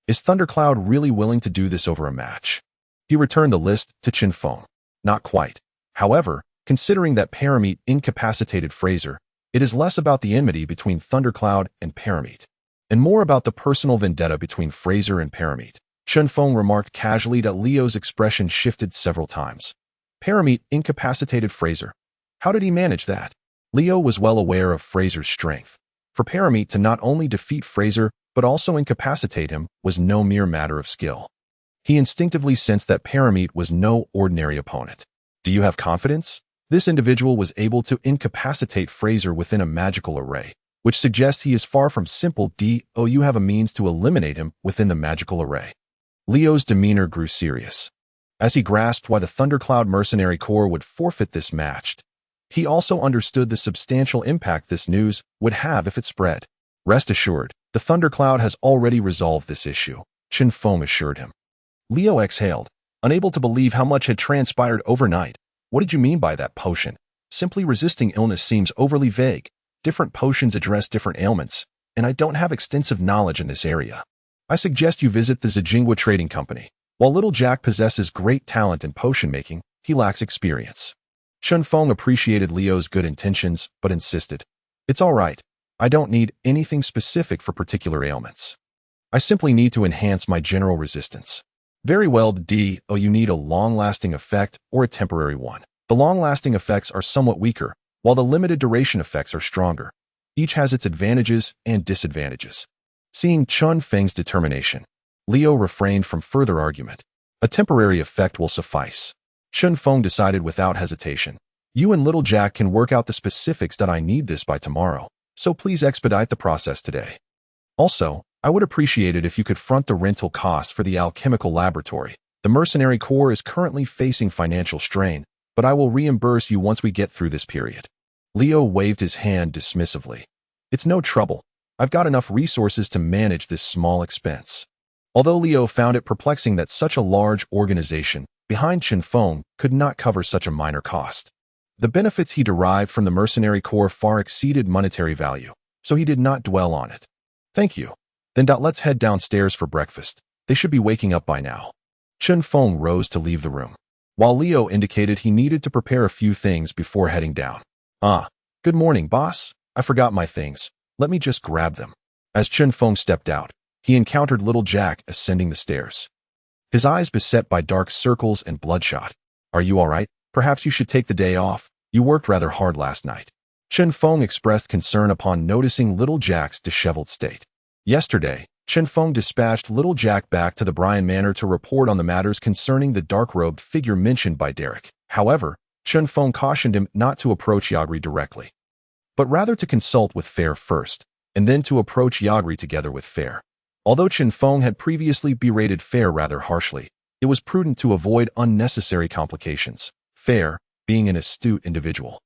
Is Thundercloud really willing to do this over a match? He returned the list to Chinfong. Not quite. However, considering that Param incapacitated Fraser, it is less about the enmity between Thundercloud and Param, and more about the personal vendetta between Fraser and Param. Chinfong remarked casually that Leo's expression shifted several times. Param incapacitated Fraser. How did he manage that? Leo was well aware of Fraser's strength. For Param to not only defeat Fraser, but also incapacitate him, was no mere matter of skill. He instinctively sensed that Param was no ordinary opponent. Do you have confidence? This individual was able to incapacitate Fraser within a magical array, which suggests he is far from simple. You have a means to eliminate him within the magical array. Leo's demeanor grew serious, as he grasped why the Thundercloud Mercenary Corps would forfeit this match. He also understood the substantial impact this news would have if it spread. Rest assured, the thundercloud has already resolved this issue, Chen Feng assured him. Leo exhaled, unable to believe how much had transpired overnight. What did you mean by that potion? Simply resisting illness seems overly vague. Different potions address different ailments, and I don't have extensive knowledge in this area. I suggest you visit the Zijingwa Trading Company. While little Jack possesses great talent in potion making, he lacks experience. Chen Feng appreciated Leo's good intentions, but insisted. It's all right. I don't need anything specific for particular ailments. I simply need to enhance my general resistance. Very well, you need a long-lasting effect or a temporary one. The long-lasting effects are somewhat weaker, while the limited duration effects are stronger. Each has its advantages and disadvantages. Seeing Chen Feng's determination, Leo refrained from further argument. A temporary effect will suffice. Chen Feng decided without hesitation. You and little Jack can work out the specifics that I need this by tomorrow, so please expedite the process today. Also, I would appreciate it if you could front the rental costs for the alchemical laboratory. The Mercenary Corps is currently facing financial strain, but I will reimburse you once we get through this period. Leo waved his hand dismissively. It's no trouble. I've got enough resources to manage this small expense. Although Leo found it perplexing that such a large organization behind Chinfong could not cover such a minor cost. The benefits he derived from the Mercenary Corps far exceeded monetary value, so he did not dwell on it. Thank you. Then let's head downstairs for breakfast. They should be waking up by now. Chen Feng rose to leave the room, while Leo indicated he needed to prepare a few things before heading down. Good morning, boss. I forgot my things. Let me just grab them. As Chen Feng stepped out, he encountered little Jack ascending the stairs. His eyes beset by dark circles and bloodshot. Are you all right? Perhaps you should take the day off. You worked rather hard last night. Chen Feng expressed concern upon noticing little Jack's disheveled state. Yesterday, Chen Feng dispatched little Jack back to the Bryan Manor to report on the matters concerning the dark-robed figure mentioned by Derek. However, Chen Feng cautioned him not to approach Yagri directly, but rather to consult with Fair first, and then to approach Yagri together with Fair. Although Chen Feng had previously berated Fair rather harshly, it was prudent to avoid unnecessary complications. Fair, being an astute individual,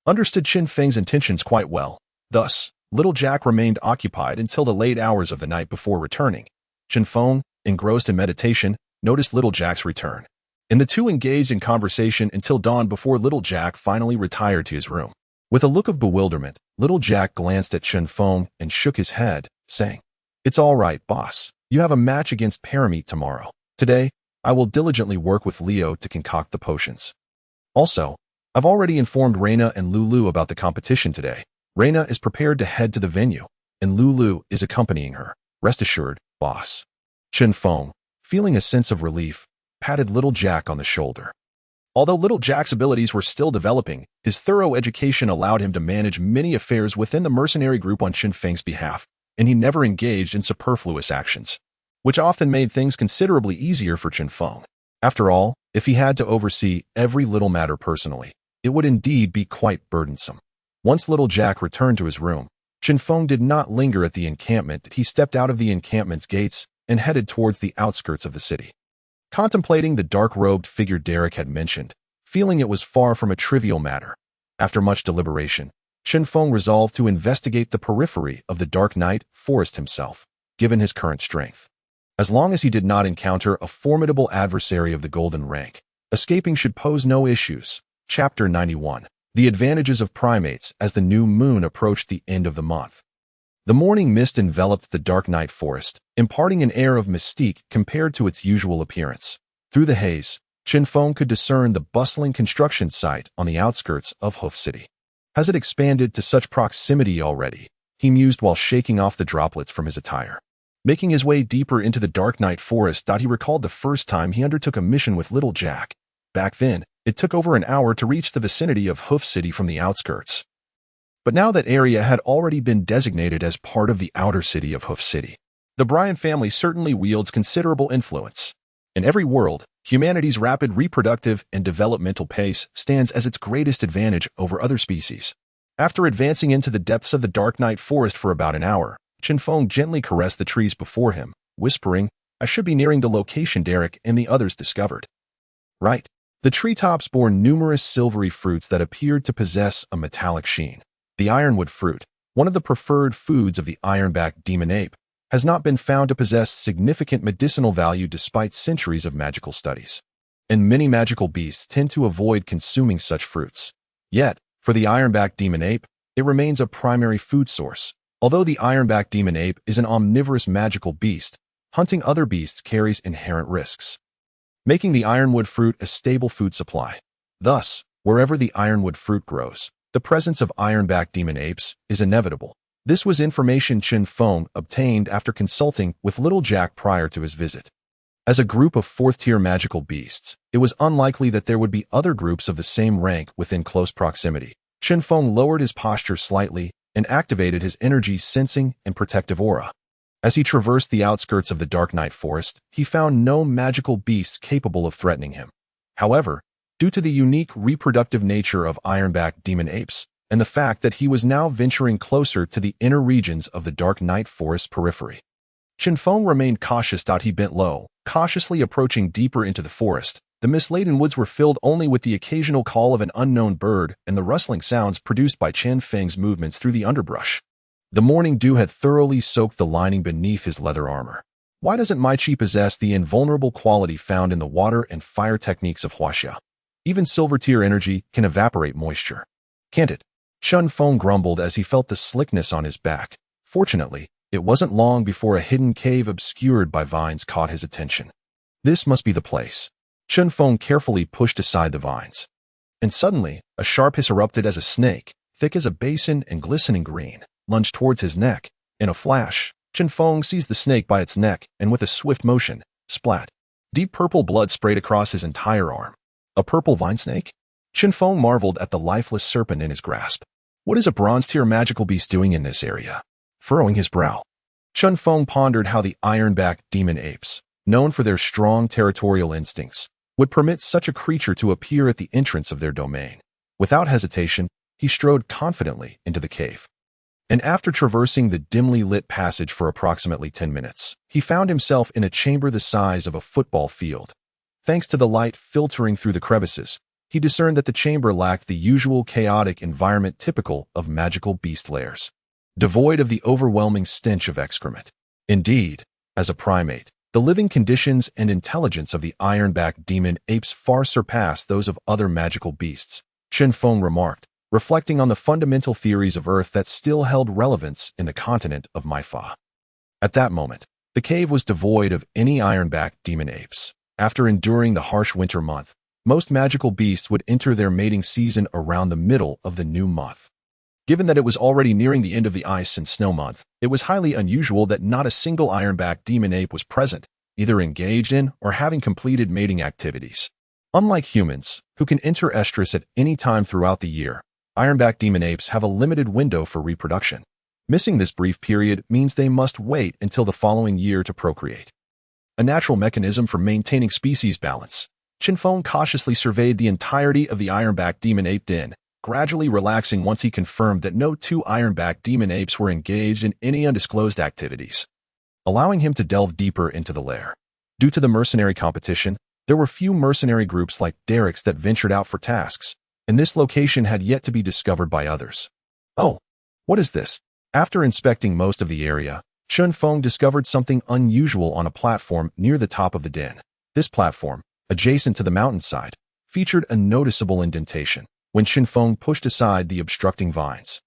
understood Chen Feng's intentions quite well. Thus, little Jack remained occupied until the late hours of the night before returning. Chen Feng, engrossed in meditation, noticed little Jack's return, and the two engaged in conversation until dawn before little Jack finally retired to his room. With a look of bewilderment, little Jack glanced at Chen Feng and shook his head, saying, It's all right, boss. You have a match against Param tomorrow. Today, I will diligently work with Leo to concoct the potions. Also, I've already informed Reina and Lulu about the competition today. Reina is prepared to head to the venue, and Lulu is accompanying her. Rest assured, boss. Chen Feng, feeling a sense of relief, patted little Jack on the shoulder. Although little Jack's abilities were still developing, his thorough education allowed him to manage many affairs within the mercenary group on Chen Feng's behalf, and he never engaged in superfluous actions, which often made things considerably easier for Chen Feng. After all, if he had to oversee every little matter personally, it would indeed be quite burdensome. Once little Jack returned to his room, Chen Feng did not linger at the encampment. He stepped out of the encampment's gates and headed towards the outskirts of the city. Contemplating the dark-robed figure Derek had mentioned, feeling it was far from a trivial matter, after much deliberation, Chen Feng resolved to investigate the periphery of the Dark Night Forest himself, given his current strength. As long as he did not encounter a formidable adversary of the golden rank, escaping should pose no issues. Chapter 91. The advantages of primates as the new moon approached the end of the month. The morning mist enveloped the Dark Night Forest, imparting an air of mystique compared to its usual appearance. Through the haze, Chen Feng could discern the bustling construction site on the outskirts of Hoof City. Has it expanded to such proximity already? He mused while shaking off the droplets from his attire. Making his way deeper into the Dark Night Forest, he recalled the first time he undertook a mission with little Jack. Back then, it took over an hour to reach the vicinity of Hoof City from the outskirts. But now that area had already been designated as part of the outer city of Hoof City. The Bryan family certainly wields considerable influence. In every world, humanity's rapid reproductive and developmental pace stands as its greatest advantage over other species. After advancing into the depths of the Dark Night Forest for about an hour, Chen Feng gently caressed the trees before him, whispering, I should be nearing the location Derek and the others discovered. Right. The treetops bore numerous silvery fruits that appeared to possess a metallic sheen. The ironwood fruit, one of the preferred foods of the ironback demon ape, has not been found to possess significant medicinal value despite centuries of magical studies. And many magical beasts tend to avoid consuming such fruits. Yet, for the ironback demon ape, it remains a primary food source. Although the ironback demon ape is an omnivorous magical beast, hunting other beasts carries inherent risks, making the ironwood fruit a stable food supply. Thus, wherever the ironwood fruit grows, the presence of ironback demon apes is inevitable. This was information Chen Feng obtained after consulting with Little Jack prior to his visit. As a group of fourth-tier magical beasts, it was unlikely that there would be other groups of the same rank within close proximity. Chen Feng lowered his posture slightly and activated his energy sensing and protective aura. As he traversed the outskirts of the Dark Night Forest, he found no magical beasts capable of threatening him. However, due to the unique reproductive nature of ironback demon apes, and the fact that he was now venturing closer to the inner regions of the Dark Night Forest periphery, Chinfong remained cautious. He bent low, cautiously approaching deeper into the forest. The mist-laden woods were filled only with the occasional call of an unknown bird and the rustling sounds produced by Chen Feng's movements through the underbrush. The morning dew had thoroughly soaked the lining beneath his leather armor. Why doesn't Mightiest possess the invulnerable quality found in the water and fire techniques of Huaxia? Even silver-tier energy can evaporate moisture, can't it? Chen Feng grumbled as he felt the slickness on his back. Fortunately, it wasn't long before a hidden cave obscured by vines caught his attention. This must be the place. Chen Feng carefully pushed aside the vines. And suddenly, a sharp hiss erupted as a snake, thick as a basin and glistening green, lunged towards his neck. In a flash, Chen Feng seized the snake by its neck and with a swift motion, splat. Deep purple blood sprayed across his entire arm. A purple vine snake? Chen Feng marveled at the lifeless serpent in his grasp. What is a bronze-tier magical beast doing in this area? Furrowing his brow, Chen Feng pondered how the ironback demon apes, known for their strong territorial instincts, would permit such a creature to appear at the entrance of their domain. Without hesitation, he strode confidently into the cave. And after traversing the dimly lit passage for approximately 10 minutes, he found himself in a chamber the size of a football field. Thanks to the light filtering through the crevices, he discerned that the chamber lacked the usual chaotic environment typical of magical beast lairs, devoid of the overwhelming stench of excrement. Indeed, as a primate, the living conditions and intelligence of the ironback demon apes far surpass those of other magical beasts, Chen Feng remarked, reflecting on the fundamental theories of Earth that still held relevance in the continent of Maifa. At that moment, the cave was devoid of any ironback demon apes. After enduring the harsh winter month, most magical beasts would enter their mating season around the middle of the new month. Given that it was already nearing the end of the ice and snow month, it was highly unusual that not a single ironback demon ape was present, either engaged in or having completed mating activities. Unlike humans, who can enter estrus at any time throughout the year, ironback demon apes have a limited window for reproduction. Missing this brief period means they must wait until the following year to procreate. A natural mechanism for maintaining species balance. Chinfong cautiously surveyed the entirety of the ironback demon ape den, gradually relaxing once he confirmed that no two ironback demon apes were engaged in any undisclosed activities, allowing him to delve deeper into the lair. Due to the mercenary competition, there were few mercenary groups like Derek's that ventured out for tasks, and this location had yet to be discovered by others. Oh, what is this? After inspecting most of the area, Chen Feng discovered something unusual on a platform near the top of the den. This platform, adjacent to the mountainside, featured a noticeable indentation. When Chen Feng pushed aside the obstructing vines,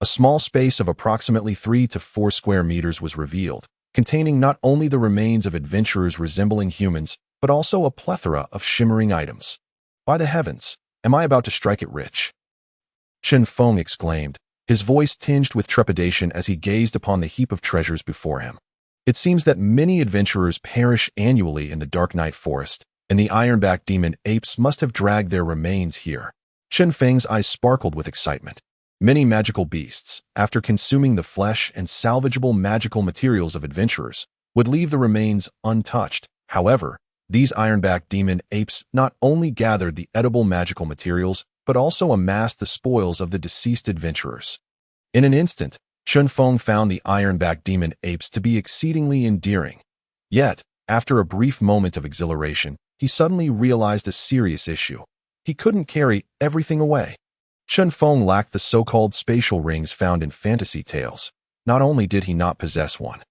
a small space of approximately 3 to 4 square meters was revealed, containing not only the remains of adventurers resembling humans, but also a plethora of shimmering items. By the heavens, am I about to strike it rich? Chen Feng exclaimed, his voice tinged with trepidation as he gazed upon the heap of treasures before him. It seems that many adventurers perish annually in the Dark Night Forest, and the ironback demon apes must have dragged their remains here. Chen Feng's eyes sparkled with excitement. Many magical beasts, after consuming the flesh and salvageable magical materials of adventurers, would leave the remains untouched. However, these ironback demon apes not only gathered the edible magical materials, but also amassed the spoils of the deceased adventurers. In an instant, Chen Feng found the ironback demon apes to be exceedingly endearing. Yet, after a brief moment of exhilaration, he suddenly realized a serious issue. He couldn't carry everything away. Chen Feng lacked the so-called spatial rings found in fantasy tales. Not only did he not possess one,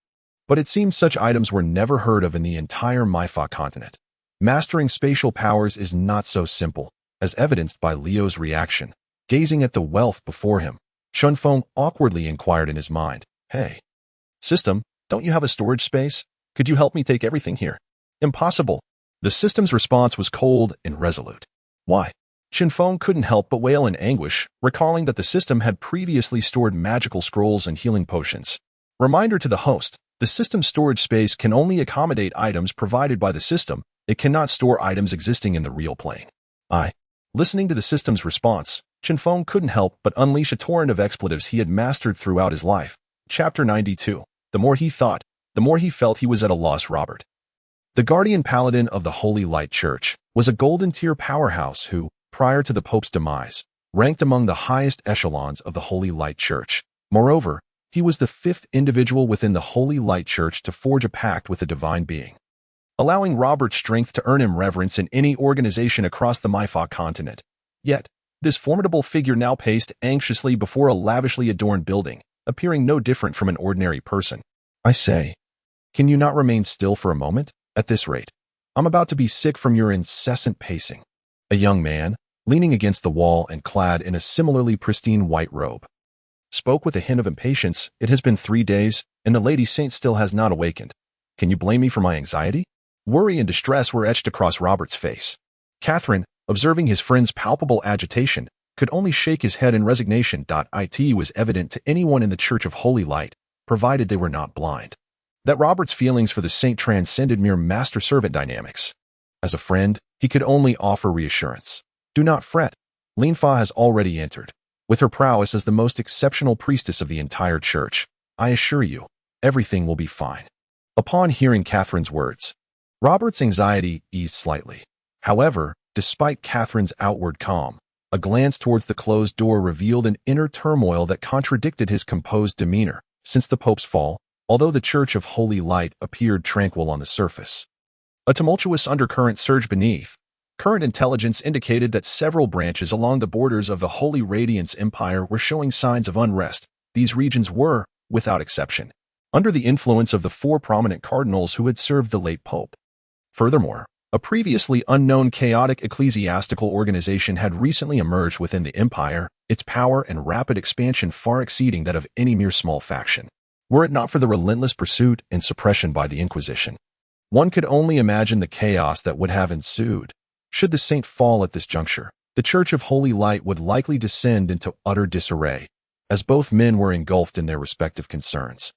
but it seemed such items were never heard of in the entire Mifa continent. Mastering spatial powers is not so simple, as evidenced by Leo's reaction. Gazing at the wealth before him, Chen Feng awkwardly inquired in his mind, "Hey, system, don't you have a storage space? Could you help me take everything here?" "Impossible." The system's response was cold and resolute. Why? Chinfong couldn't help but wail in anguish, recalling that the system had previously stored magical scrolls and healing potions. Reminder to the host, the system's storage space can only accommodate items provided by the system. It cannot store items existing in the real plane. Listening to the system's response, Chinfong couldn't help but unleash a torrent of expletives he had mastered throughout his life. Chapter 92. The more he thought, the more he felt he was at a loss. Robert, the guardian paladin of the Holy Light Church, was a golden tier powerhouse who, prior to the Pope's demise, ranked among the highest echelons of the Holy Light Church. Moreover, he was the fifth individual within the Holy Light Church to forge a pact with a divine being, allowing Robert's strength to earn him reverence in any organization across the Mifa continent. Yet, this formidable figure now paced anxiously before a lavishly adorned building, appearing no different from an ordinary person. "I say, can you not remain still for a moment? At this rate, I'm about to be sick from your incessant pacing." A young man, leaning against the wall and clad in a similarly pristine white robe, spoke with a hint of impatience. "It has been 3 days, and the Lady Saint still has not awakened. Can you blame me for my anxiety?" Worry and distress were etched across Robert's face. Catherine, observing his friend's palpable agitation, could only shake his head in resignation. It was evident to anyone in the Church of Holy Light, provided they were not blind, that Robert's feelings for the saint transcended mere master-servant dynamics. As a friend, he could only offer reassurance. "Do not fret. Linfa has already entered. With her prowess as the most exceptional priestess of the entire church, I assure you, everything will be fine." Upon hearing Catherine's words, Robert's anxiety eased slightly. However, despite Catherine's outward calm, a glance towards the closed door revealed an inner turmoil that contradicted his composed demeanor. Since the Pope's fall, although the Church of Holy Light appeared tranquil on the surface, a tumultuous undercurrent surged beneath. Current intelligence indicated that several branches along the borders of the Holy Radiance Empire were showing signs of unrest. These regions were, without exception, under the influence of the 4 prominent cardinals who had served the late Pope. Furthermore, a previously unknown chaotic ecclesiastical organization had recently emerged within the empire, its power and rapid expansion far exceeding that of any mere small faction. Were it not for the relentless pursuit and suppression by the Inquisition, one could only imagine the chaos that would have ensued. Should the saint fall at this juncture, the Church of Holy Light would likely descend into utter disarray, as both men were engulfed in their respective concerns.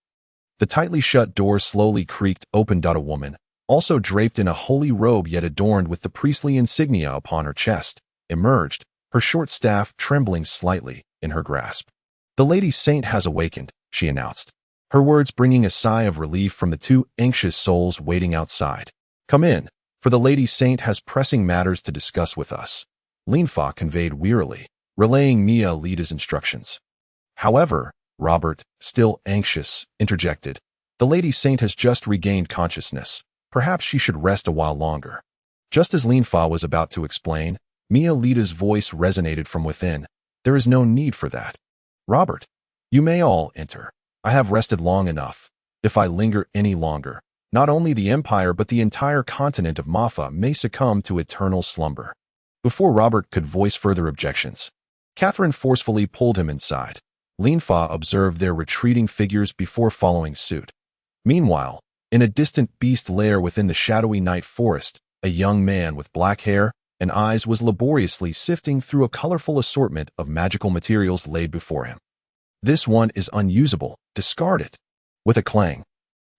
The tightly shut door slowly creaked open. A woman, also draped in a holy robe yet adorned with the priestly insignia upon her chest, emerged, her short staff trembling slightly in her grasp. "The Lady Saint has awakened," she announced, her words bringing a sigh of relief from the 2 anxious souls waiting outside. "Come in, for the Lady Saint has pressing matters to discuss with us," Linfa conveyed wearily, relaying Mia Lida's instructions. However, Robert, still anxious, interjected, "The Lady Saint has just regained consciousness. Perhaps she should rest a while longer." Just as Linfa was about to explain, Mia Lida's voice resonated from within. "There is no need for that. Robert, you may all enter. I have rested long enough. If I linger any longer, not only the Empire but the entire continent of Mafa may succumb to eternal slumber." Before Robert could voice further objections, Catherine forcefully pulled him inside. Linfa observed their retreating figures before following suit. Meanwhile, in a distant beast lair within the shadowy night forest, a young man with black hair and eyes was laboriously sifting through a colorful assortment of magical materials laid before him. "This one is unusable. Discard it." With a clang,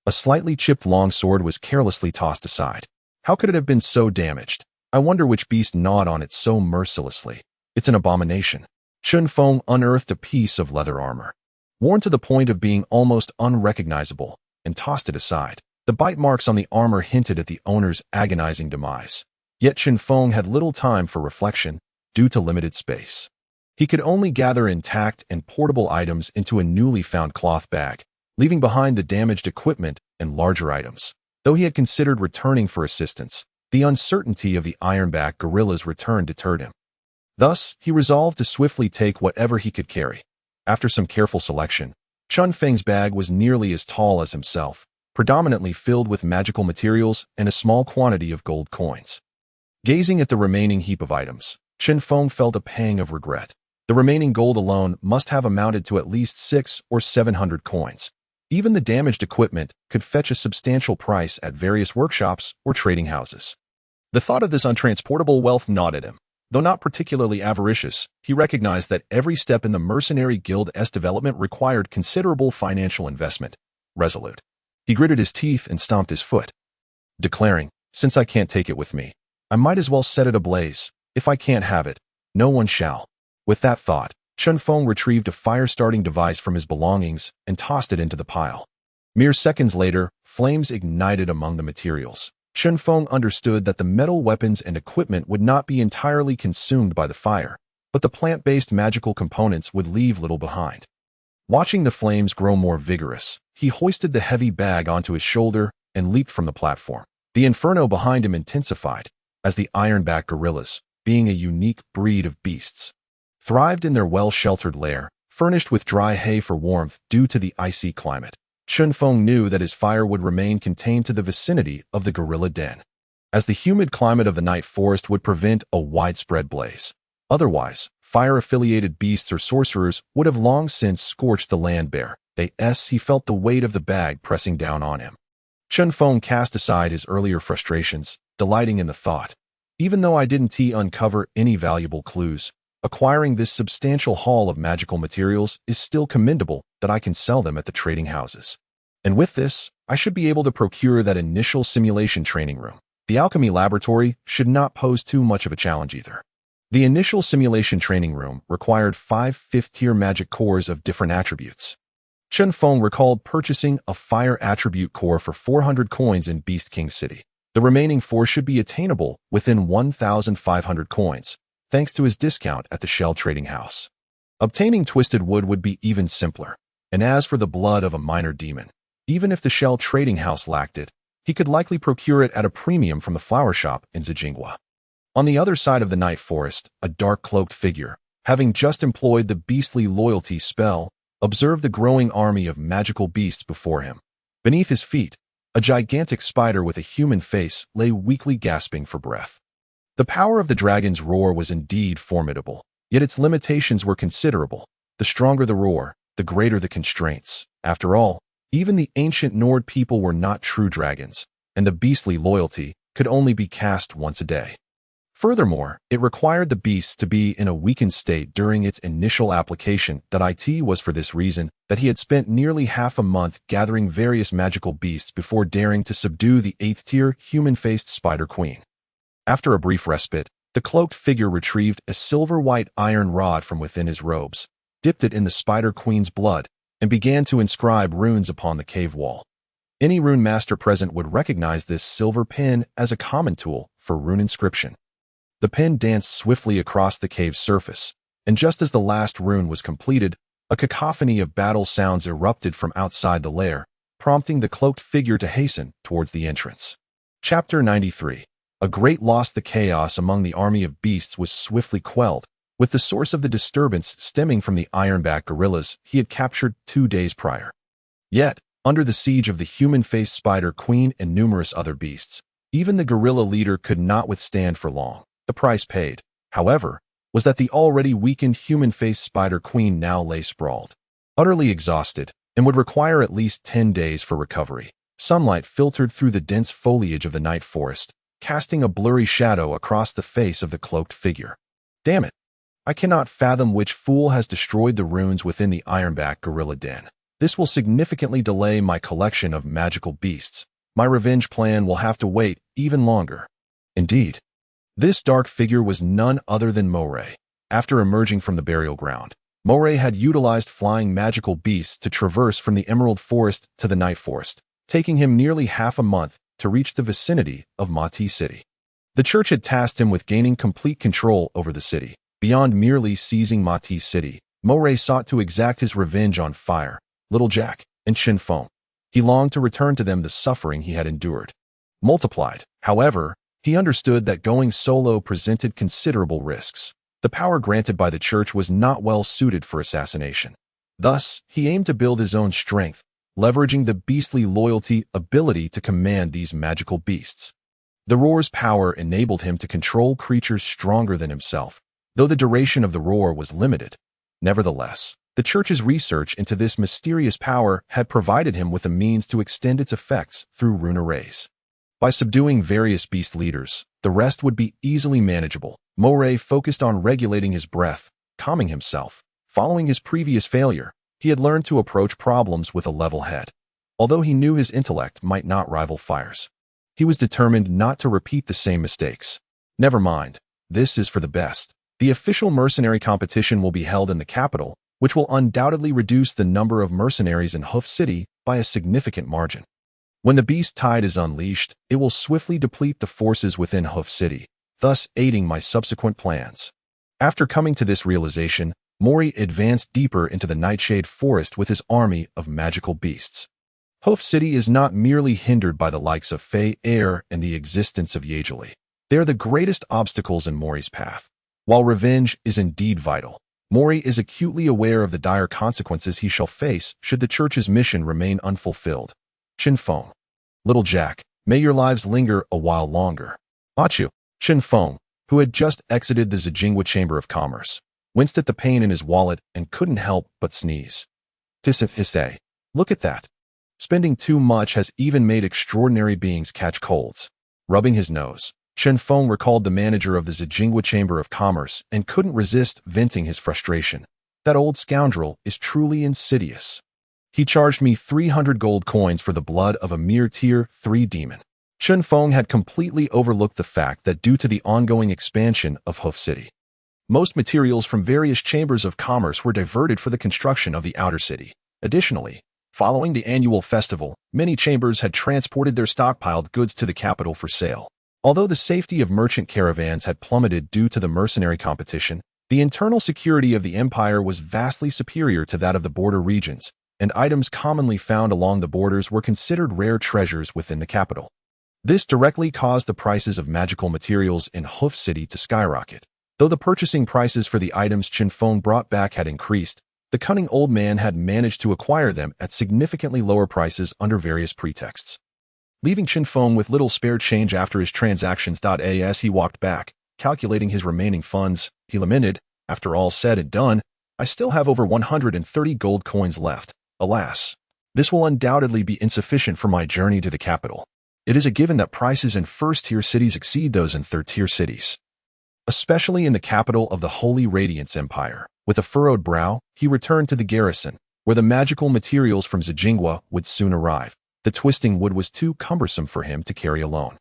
a slightly chipped longsword was carelessly tossed aside. How could it have been so damaged? I wonder which beast gnawed on it so mercilessly. It's an abomination. Chen Feng unearthed a piece of leather armor, worn to the point of being almost unrecognizable, and tossed it aside. The bite marks on the armor hinted at the owner's agonizing demise. Yet Chen Feng had little time for reflection, due to limited space. He could only gather intact and portable items into a newly found cloth bag, leaving behind the damaged equipment and larger items. Though he had considered returning for assistance, the uncertainty of the Ironback guerrilla's return deterred him. Thus, he resolved to swiftly take whatever he could carry. After some careful selection, Chen Feng's bag was nearly as tall as himself, predominantly filled with magical materials and a small quantity of gold coins. Gazing at the remaining heap of items, Chen Feng felt a pang of regret. The remaining gold alone must have amounted to at least 600 or 700 coins. Even the damaged equipment could fetch a substantial price at various workshops or trading houses. The thought of this untransportable wealth gnawed at him. Though not particularly avaricious, he recognized that every step in the Mercenary Guild's development required considerable financial investment. Resolute, he gritted his teeth and stomped his foot, declaring, "Since I can't take it with me, I might as well set it ablaze. If I can't have it, no one shall." With that thought, Chen Feng retrieved a fire-starting device from his belongings and tossed it into the pile. Mere seconds later, flames ignited among the materials. Chen Feng understood that the metal weapons and equipment would not be entirely consumed by the fire, but the plant-based magical components would leave little behind. Watching the flames grow more vigorous, he hoisted the heavy bag onto his shoulder and leaped from the platform. The inferno behind him intensified, as the ironback gorillas, being a unique breed of beasts, thrived in their well-sheltered lair, furnished with dry hay for warmth due to the icy climate. Chen Feng knew that his fire would remain contained to the vicinity of the gorilla den, as the humid climate of the night forest would prevent a widespread blaze. Otherwise, fire-affiliated beasts or sorcerers would have long since scorched the land bare. He felt the weight of the bag pressing down on him. Chen Feng cast aside his earlier frustrations, delighting in the thought. Even though I didn't uncover any valuable clues, acquiring this substantial haul of magical materials is still commendable that I can sell them at the trading houses. And with this, I should be able to procure that initial simulation training room. The alchemy laboratory should not pose too much of a challenge either. The initial simulation training room required 5 fifth-tier magic cores of different attributes. Chen Feng recalled purchasing a fire attribute core for 400 coins in Beast King City. The remaining 4 should be attainable within 1,500 coins, thanks to his discount at the Shell Trading House. Obtaining twisted wood would be even simpler, and as for the blood of a minor demon, even if the Shell Trading House lacked it, he could likely procure it at a premium from the flower shop in Zijingwa. On the other side of the night forest, a dark cloaked figure, having just employed the beastly loyalty spell, observed the growing army of magical beasts before him. Beneath his feet, a gigantic spider with a human face lay weakly gasping for breath. The power of the dragon's roar was indeed formidable, yet its limitations were considerable. The stronger the roar, the greater the constraints. After all, even the ancient Nord people were not true dragons, and the beastly loyalty could only be cast once a day. Furthermore, it required the beasts to be in a weakened state during its initial application. It was for this reason that he had spent nearly half a month gathering various magical beasts before daring to subdue the 8th-tier human-faced Spider Queen. After a brief respite, the cloaked figure retrieved a silver-white iron rod from within his robes, dipped it in the Spider Queen's blood, and began to inscribe runes upon the cave wall. Any rune master present would recognize this silver pen as a common tool for rune inscription. The pen danced swiftly across the cave's surface, and just as the last rune was completed, a cacophony of battle sounds erupted from outside the lair, prompting the cloaked figure to hasten towards the entrance. Chapter 93. A great loss. The chaos among the army of beasts was swiftly quelled, with the source of the disturbance stemming from the ironback gorillas he had captured 2 days prior. Yet, under the siege of the human-faced Spider Queen and numerous other beasts, even the gorilla leader could not withstand for long. The price paid, however, was that the already weakened human-faced Spider Queen now lay sprawled, utterly exhausted, and would require at least 10 days for recovery. Sunlight filtered through the dense foliage of the night forest, casting a blurry shadow across the face of the cloaked figure. Damn it! I cannot fathom which fool has destroyed the runes within the ironback gorilla den. This will significantly delay my collection of magical beasts. My revenge plan will have to wait even longer. Indeed, this dark figure was none other than Moray. After emerging from the burial ground, Moray had utilized flying magical beasts to traverse from the Emerald Forest to the Night Forest, taking him nearly half a month to reach the vicinity of Mightiest City. The church had tasked him with gaining complete control over the city. Beyond merely seizing Mightiest City, Moray sought to exact his revenge on Fire, Little Jack, and Chinfong. He longed to return to them the suffering he had endured. Multiplied, however, he understood that going solo presented considerable risks. The power granted by the church was not well suited for assassination. Thus, he aimed to build his own strength, leveraging the beastly loyalty ability to command these magical beasts. The roar's power enabled him to control creatures stronger than himself, though the duration of the roar was limited. Nevertheless, the church's research into this mysterious power had provided him with a means to extend its effects through rune arrays. By subduing various beast leaders, the rest would be easily manageable. Moray focused on regulating his breath, calming himself. Following his previous failure, he had learned to approach problems with a level head. Although he knew his intellect might not rival Fire's, he was determined not to repeat the same mistakes. Never mind, this is for the best. The official mercenary competition will be held in the capital, which will undoubtedly reduce the number of mercenaries in Hoof City by a significant margin. When the beast tide is unleashed, it will swiftly deplete the forces within Hoof City, thus aiding my subsequent plans. After coming to this realization, Mori advanced deeper into the Nightshade Forest with his army of magical beasts. Hoof City is not merely hindered by the likes of Fei Air and the existence of Yajali. They are the greatest obstacles in Mori's path. While revenge is indeed vital, Mori is acutely aware of the dire consequences he shall face should the church's mission remain unfulfilled. Chinfong. Little Jack, may your lives linger a while longer. Achu. Chinfong, who had just exited the Zijingwa Chamber of Commerce, winced at the pain in his wallet and couldn't help but sneeze. Tisip. Look at that. Spending too much has even made extraordinary beings catch colds. Rubbing his nose, Chen Feng recalled the manager of the Zijingwa Chamber of Commerce and couldn't resist venting his frustration. That old scoundrel is truly insidious. He charged me 300 gold coins for the blood of a mere Tier 3 demon. Chen Feng had completely overlooked the fact that due to the ongoing expansion of Hoof City, most materials from various chambers of commerce were diverted for the construction of the outer city. Additionally, following the annual festival, many chambers had transported their stockpiled goods to the capital for sale. Although the safety of merchant caravans had plummeted due to the mercenary competition, the internal security of the empire was vastly superior to that of the border regions, and items commonly found along the borders were considered rare treasures within the capital. This directly caused the prices of magical materials in Hoof City to skyrocket. Though the purchasing prices for the items Chinfong brought back had increased, the cunning old man had managed to acquire them at significantly lower prices under various pretexts. Leaving Chinfong with little spare change after his transactions. As he walked back, calculating his remaining funds, he lamented, "After all said and done, I still have over 130 gold coins left. Alas, this will undoubtedly be insufficient for my journey to the capital. It is a given that prices in first-tier cities exceed those in third-tier cities, especially in the capital of the Holy Radiance Empire." With a furrowed brow, he returned to the garrison, where the magical materials from Zijingwa would soon arrive. The twisting wood was too cumbersome for him to carry alone.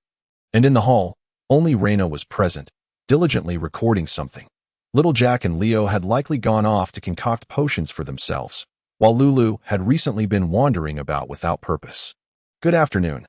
And in the hall, only Reina was present, diligently recording something. Little Jack and Leo had likely gone off to concoct potions for themselves, while Lulu had recently been wandering about without purpose. "Good afternoon.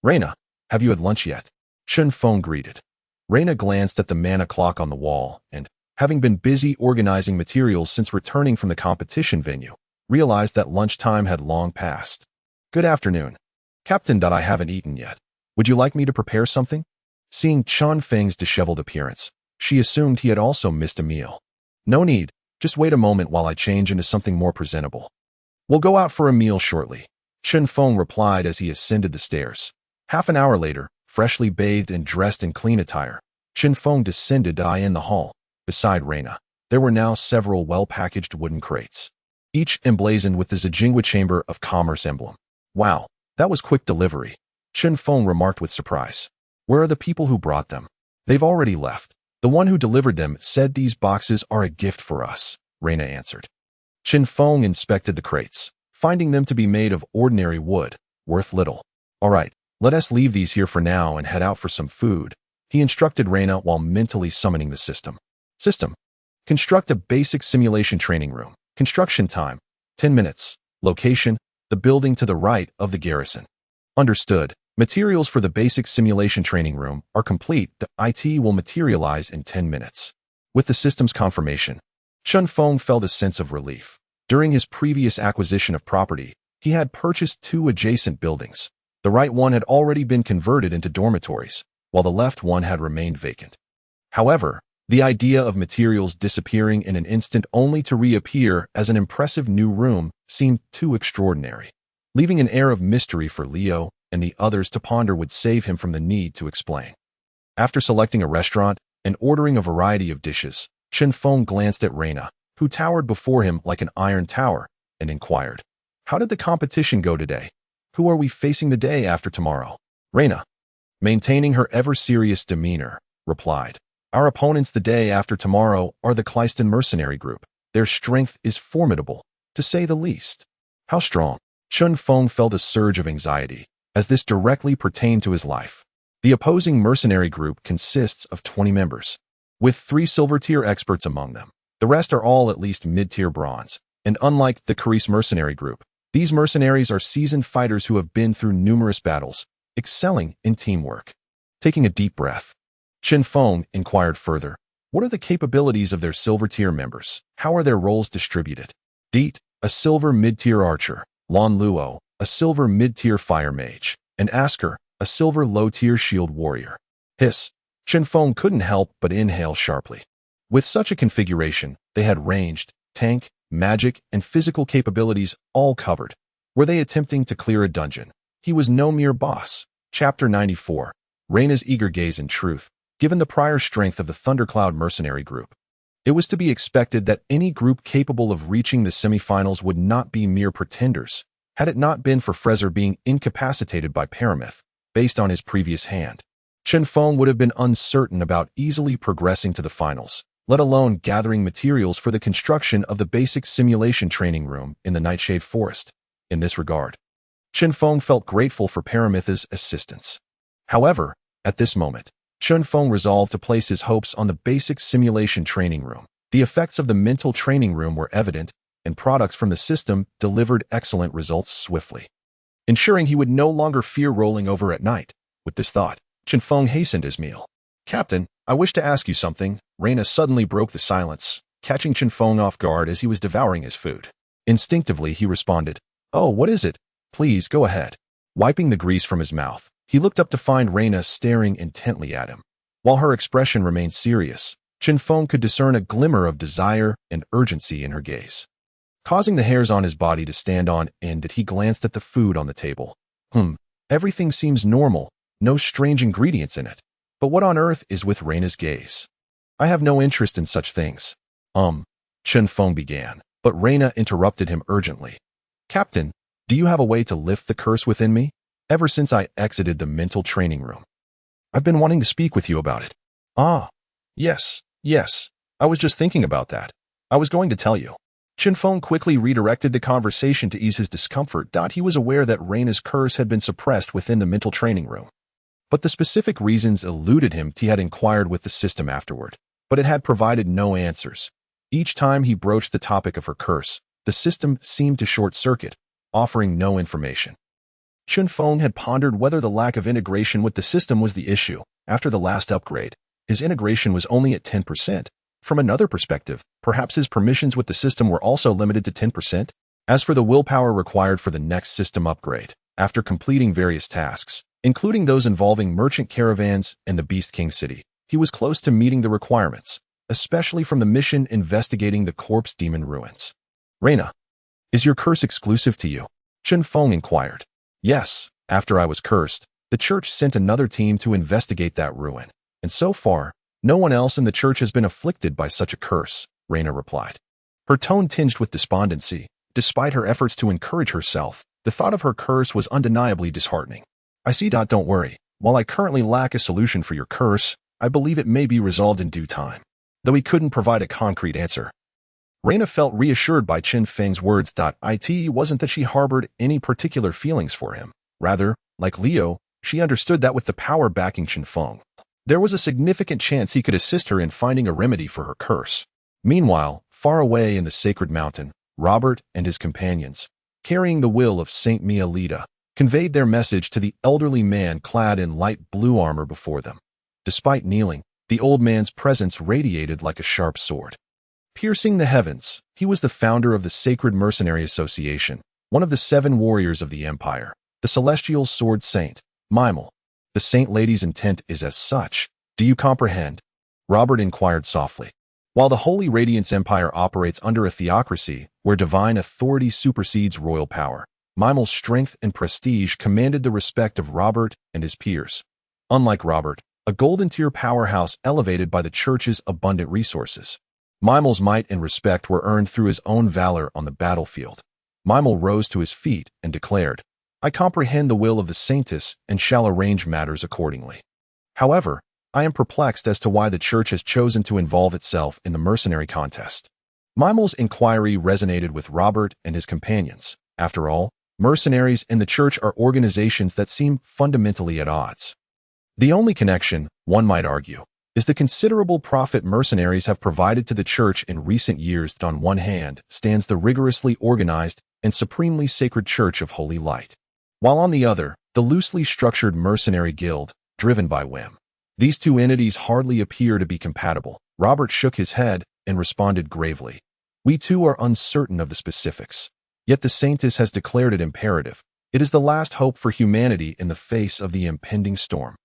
Reina, have you had lunch yet?" Chen Feng greeted. Reina glanced at the mana clock on the wall and, having been busy organizing materials since returning from the competition venue, realized that lunchtime had long passed. "Good afternoon. Captain. I haven't eaten yet. Would you like me to prepare something?" Seeing Chen Feng's disheveled appearance, she assumed he had also missed a meal. "No need. Just wait a moment while I change into something more presentable. We'll go out for a meal shortly," Chen Feng replied as he ascended the stairs. Half an hour later, freshly bathed and dressed in clean attire, Chen Feng descended in the hall. Beside Reina, there were now several well-packaged wooden crates, each emblazoned with the Zijingwa Chamber of Commerce emblem. "Wow, that was quick delivery," Chen Feng remarked with surprise. "Where are the people who brought them?" "They've already left. The one who delivered them said these boxes are a gift for us," Reina answered. Chen Feng inspected the crates, finding them to be made of ordinary wood, worth little. "All right, let us leave these here for now and head out for some food," he instructed Reina while mentally summoning the system. Construct a basic simulation training room. Construction time, 10 minutes. Location, the building to the right of the garrison. Understood. Materials for the basic simulation training room are complete. The IT will materialize in 10 minutes. With the system's confirmation, Chen Feng felt a sense of relief. During his previous acquisition of property, he had purchased 2 adjacent buildings. The right one had already been converted into dormitories, while the left one had remained vacant. However, The idea of materials disappearing in an instant only to reappear as an impressive new room seemed too extraordinary. Leaving an air of mystery for Leo and the others to ponder would save him from the need to explain. After selecting a restaurant and ordering a variety of dishes, Chen Feng glanced at Reina, who towered before him like an iron tower, and inquired, "How did the competition go today? Who are we facing the day after tomorrow?" Reina, maintaining her ever-serious demeanor, replied, "Our opponents the day after tomorrow are the Clyston Mercenary group. Their strength is formidable, to say the least." How strong? Chen Feng felt a surge of anxiety, as this directly pertained to his life. The opposing mercenary group consists of 20 members, with 3 silver-tier experts among them. The rest are all at least mid-tier bronze, and unlike the Carice mercenary group, these mercenaries are seasoned fighters who have been through numerous battles, excelling in teamwork. Taking a deep breath, Chen Feng inquired further, "What are the capabilities of their silver-tier members? How are their roles distributed?" Deet, a silver mid-tier archer, Lan Luo, a silver mid-tier fire mage, and Asker, a silver low-tier shield warrior. Hiss. Chen Feng couldn't help but inhale sharply. With such a configuration, they had ranged, tank, magic, and physical capabilities all covered. Were they attempting to clear a dungeon? He was no mere boss. Chapter 94. Reina's eager gaze in truth. Given the prior strength of the Thundercloud mercenary group, it was to be expected that any group capable of reaching the semifinals would not be mere pretenders, had it not been for Fraser being incapacitated by Param, based on his previous hand. Chen Feng would have been uncertain about easily progressing to the finals, let alone gathering materials for the construction of the basic simulation training room in the Nightshade Forest. In this regard, Chen Feng felt grateful for Paramitha's assistance. However, at this moment, Chen Feng resolved to place his hopes on the basic simulation training room. The effects of the mental training room were evident, and products from the system delivered excellent results swiftly, ensuring he would no longer fear rolling over at night. With this thought, Chen Feng hastened his meal. "Captain, I wish to ask you something." Reina suddenly broke the silence, catching Chen Feng off guard as he was devouring his food. Instinctively, he responded, "Oh, what is it? Please, go ahead." Wiping the grease from his mouth, he looked up to find Reina staring intently at him. While her expression remained serious, Chen Feng could discern a glimmer of desire and urgency in her gaze. Causing the hairs on his body to stand on end, he glanced at the food on the table. Everything seems normal, no strange ingredients in it. But what on earth is with Reina's gaze? "I have no interest in such things." Chen Feng began, but Reina interrupted him urgently. "Captain, do you have a way to lift the curse within me? Ever since I exited the mental training room, I've been wanting to speak with you about it." "Ah, yes, I was just thinking about that. I was going to tell you." Chen Feng quickly redirected the conversation to ease his discomfort. He was aware that Reina's curse had been suppressed within the mental training room, but the specific reasons eluded him. He had inquired with the system afterward, but it had provided no answers. Each time he broached the topic of her curse, the system seemed to short-circuit, offering no information. Chen Feng had pondered whether the lack of integration with the system was the issue. After the last upgrade, his integration was only at 10%. From another perspective, perhaps his permissions with the system were also limited to 10%. As for the willpower required for the next system upgrade, after completing various tasks, including those involving merchant caravans and the Beast King City, he was close to meeting the requirements, especially from the mission investigating the corpse demon ruins. "Reina, is your curse exclusive to you?" Chen Feng inquired. "Yes, after I was cursed, the church sent another team to investigate that ruin, and so far, no one else in the church has been afflicted by such a curse," Reina replied. Her tone tinged with despondency. Despite her efforts to encourage herself, the thought of her curse was undeniably disheartening. "I see. Don't worry. While I currently lack a solution for your curse, I believe it may be resolved in due time." Though he couldn't provide a concrete answer, Reina felt reassured by Chen Feng's words. It wasn't that she harbored any particular feelings for him. Rather, like Leo, she understood that with the power backing Chen Feng, there was a significant chance he could assist her in finding a remedy for her curse. Meanwhile, far away in the sacred mountain, Robert and his companions, carrying the will of Saint Mia Lida, conveyed their message to the elderly man clad in light blue armor before them. Despite kneeling, the old man's presence radiated like a sharp sword, piercing the heavens. He was the founder of the Sacred Mercenary Association, one of the 7 warriors of the Empire, the Celestial Sword Saint, Mimel. The Saint Lady's intent is as such. Do you comprehend? Robert inquired softly. While the Holy Radiance Empire operates under a theocracy where divine authority supersedes royal power, Mimel's strength and prestige commanded the respect of Robert and his peers. Unlike Robert, a golden tier powerhouse elevated by the church's abundant resources, Mimel's might and respect were earned through his own valor on the battlefield. Mimel rose to his feet and declared, "I comprehend the will of the Saintess and shall arrange matters accordingly. However, I am perplexed as to why the church has chosen to involve itself in the mercenary contest." Mimel's inquiry resonated with Robert and his companions. After all, mercenaries and the church are organizations that seem fundamentally at odds. The only connection, one might argue, is the considerable profit mercenaries have provided to the church in recent years. On one hand stands the rigorously organized and supremely sacred Church of Holy Light, while on the other, the loosely structured mercenary guild, driven by whim. These two entities hardly appear to be compatible. Robert shook his head and responded gravely, "We too are uncertain of the specifics. Yet the Saintess has declared it imperative. It is the last hope for humanity in the face of the impending storm."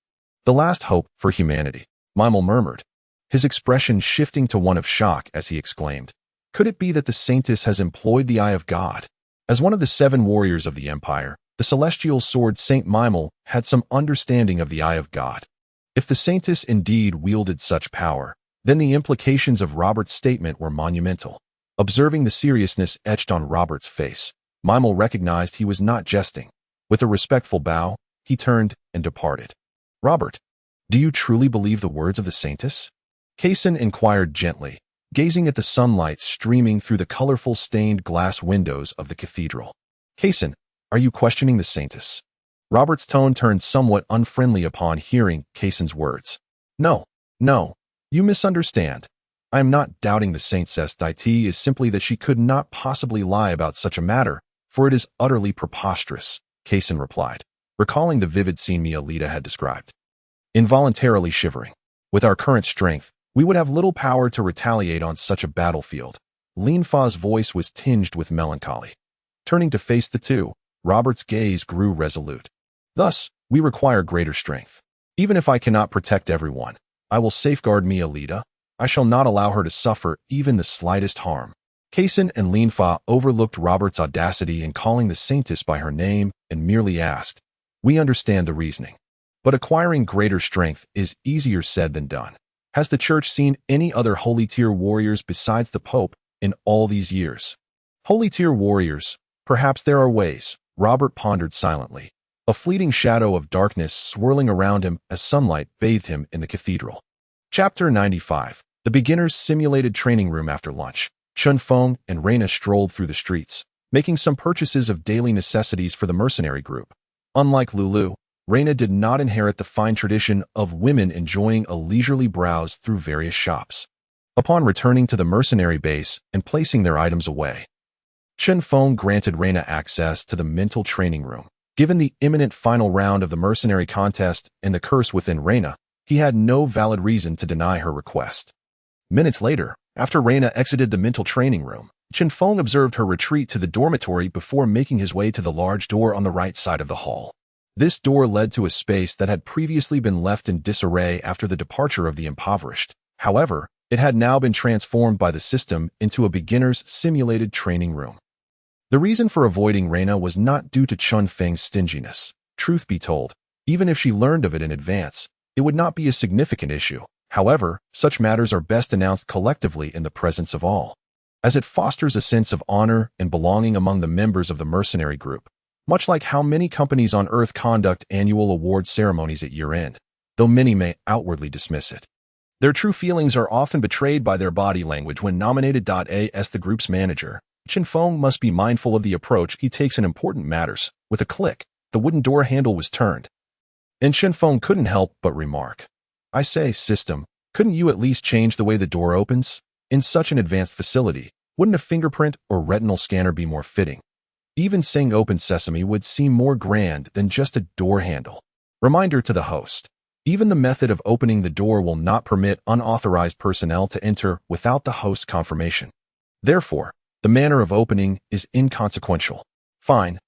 "The last hope for humanity," Mimel murmured, his expression shifting to one of shock as he exclaimed, "Could it be that the Saintess has employed the Eye of God?" As one of the 7 warriors of the Empire, the celestial sword Saint Mimel had some understanding of the Eye of God. If the Saintess indeed wielded such power, then the implications of Robert's statement were monumental. Observing the seriousness etched on Robert's face, Mimel recognized he was not jesting. With a respectful bow, he turned and departed. "Robert, do you truly believe the words of the Saintess?" Kaysen inquired gently, gazing at the sunlight streaming through the colorful stained glass windows of the cathedral. "Kaysen, are you questioning the Saintess?" Robert's tone turned somewhat unfriendly upon hearing Kaysen's words. No, you misunderstand. I am not doubting the Saintess. It is simply that she could not possibly lie about such a matter, for it is utterly preposterous," Kaysen replied, recalling the vivid scene Mialita had described. Involuntarily shivering. "With our current strength, we would have little power to retaliate on such a battlefield." Linfa's voice was tinged with melancholy. Turning to face the two, Robert's gaze grew resolute. "Thus, we require greater strength. Even if I cannot protect everyone, I will safeguard Mialita. I shall not allow her to suffer even the slightest harm." Kaysen and Linfa overlooked Robert's audacity in calling the Saintess by her name and merely asked, "We understand the reasoning. But acquiring greater strength is easier said than done. Has the Church seen any other holy tier warriors besides the Pope in all these years?" "Holy tier warriors, perhaps there are ways," Robert pondered silently, a fleeting shadow of darkness swirling around him as sunlight bathed him in the cathedral. Chapter 95. The Beginner's Simulated Training Room. After lunch, Chen Feng and Reina strolled through the streets, making some purchases of daily necessities for the mercenary group. Unlike Lulu, Reina did not inherit the fine tradition of women enjoying a leisurely browse through various shops. Upon returning to the mercenary base and placing their items away, Chen Feng granted Reina access to the mental training room. Given the imminent final round of the mercenary contest and the curse within Reina, he had no valid reason to deny her request. Minutes later, after Reina exited the mental training room, Chen Feng observed her retreat to the dormitory before making his way to the large door on the right side of the hall. This door led to a space that had previously been left in disarray after the departure of the impoverished. However, it had now been transformed by the system into a beginner's simulated training room. The reason for avoiding Reina was not due to Chen Feng's stinginess. Truth be told, even if she learned of it in advance, it would not be a significant issue. However, such matters are best announced collectively in the presence of all, as it fosters a sense of honor and belonging among the members of the mercenary group, much like how many companies on Earth conduct annual award ceremonies at year-end, though many may outwardly dismiss it. Their true feelings are often betrayed by their body language when nominated. As the group's manager, Chinfong must be mindful of the approach he takes in important matters. With a click, the wooden door handle was turned, and Chinfong couldn't help but remark, "I say, system, couldn't you at least change the way the door opens? In such an advanced facility, wouldn't a fingerprint or retinal scanner be more fitting? Even saying open sesame would seem more grand than just a door handle." Reminder to the host. Even the method of opening the door will not permit unauthorized personnel to enter without the host's confirmation. Therefore, the manner of opening is inconsequential. Fine,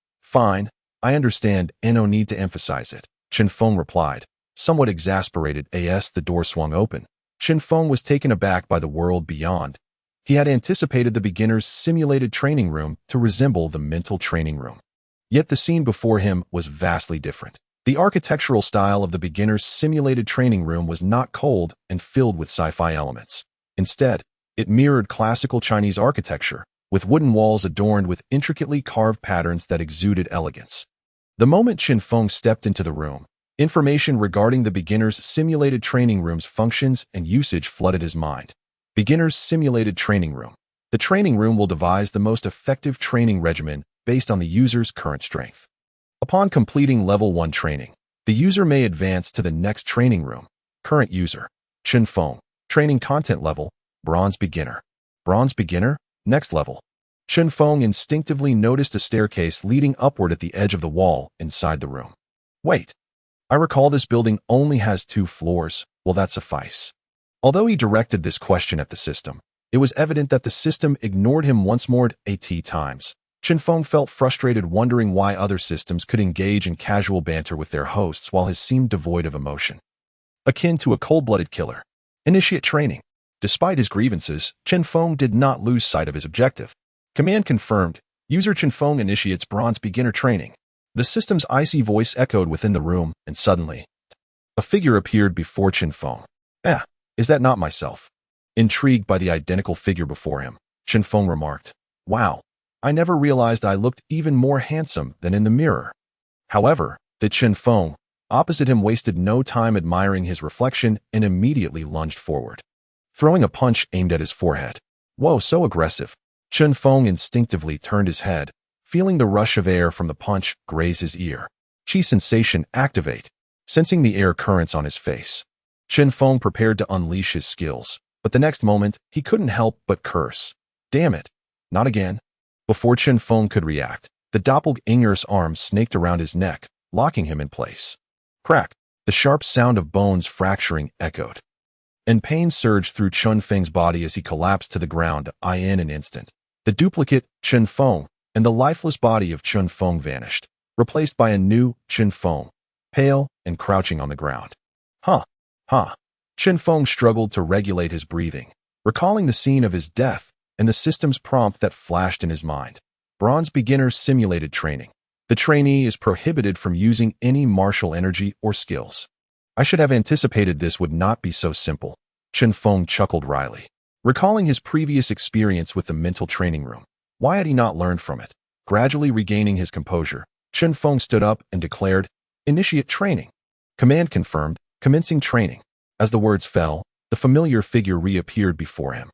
I understand and no need to emphasize it," Chen Feng replied, somewhat exasperated as the door swung open. Chen Feng was taken aback by the world beyond. He had anticipated the beginner's simulated training room to resemble the mental training room. Yet the scene before him was vastly different. The architectural style of the beginner's simulated training room was not cold and filled with sci-fi elements. Instead, it mirrored classical Chinese architecture, with wooden walls adorned with intricately carved patterns that exuded elegance. The moment Chen Feng stepped into the room, information regarding the beginner's simulated training room's functions and usage flooded his mind. Beginner's simulated training room. The training room will devise the most effective training regimen based on the user's current strength. Upon completing Level 1 training, the user may advance to the next training room. Current user, Chen Feng. Training content level, Bronze Beginner. Bronze Beginner, next level. Chen Feng instinctively noticed a staircase leading upward at the edge of the wall inside the room. Wait, I recall this building only has 2 floors. Will that suffice? Although he directed this question at the system, it was evident that the system ignored him once more at times. Chen Feng felt frustrated, wondering why other systems could engage in casual banter with their hosts while his seemed devoid of emotion. Akin to a cold-blooded killer. Initiate training. Despite his grievances, Chen Feng did not lose sight of his objective. Command confirmed. User Chen Feng initiates Bronze Beginner training. The system's icy voice echoed within the room, and suddenly, a figure appeared before Chen Feng. Is that not myself? Intrigued by the identical figure before him, Chen Feng remarked, "Wow, I never realized I looked even more handsome than in the mirror." However, the Chen Feng, opposite him, wasted no time admiring his reflection and immediately lunged forward, throwing a punch aimed at his forehead. Whoa, so aggressive. Chen Feng instinctively turned his head, feeling the rush of air from the punch graze his ear. Chi sensation activate. Sensing the air currents on his face, Chen Feng prepared to unleash his skills, but the next moment, he couldn't help but curse. Damn it, not again. Before Chen Feng could react, the doppelganger's arms snaked around his neck, locking him in place. Crack! The sharp sound of bones fracturing echoed, and pain surged through Chen Feng's body as he collapsed to the ground. In an instant, the duplicate Chen Feng and the lifeless body of Chen Feng vanished, replaced by a new Chen Feng, pale and crouching on the ground. Chen Feng struggled to regulate his breathing, recalling the scene of his death and the system's prompt that flashed in his mind. Bronze Beginner simulated training. The trainee is prohibited from using any martial energy or skills. I should have anticipated this would not be so simple. Chen Feng chuckled wryly, recalling his previous experience with the mental training room. Why had he not learned from it? Gradually regaining his composure, Chen Feng stood up and declared, "Initiate training." Command confirmed. Commencing training. As the words fell, the familiar figure reappeared before him.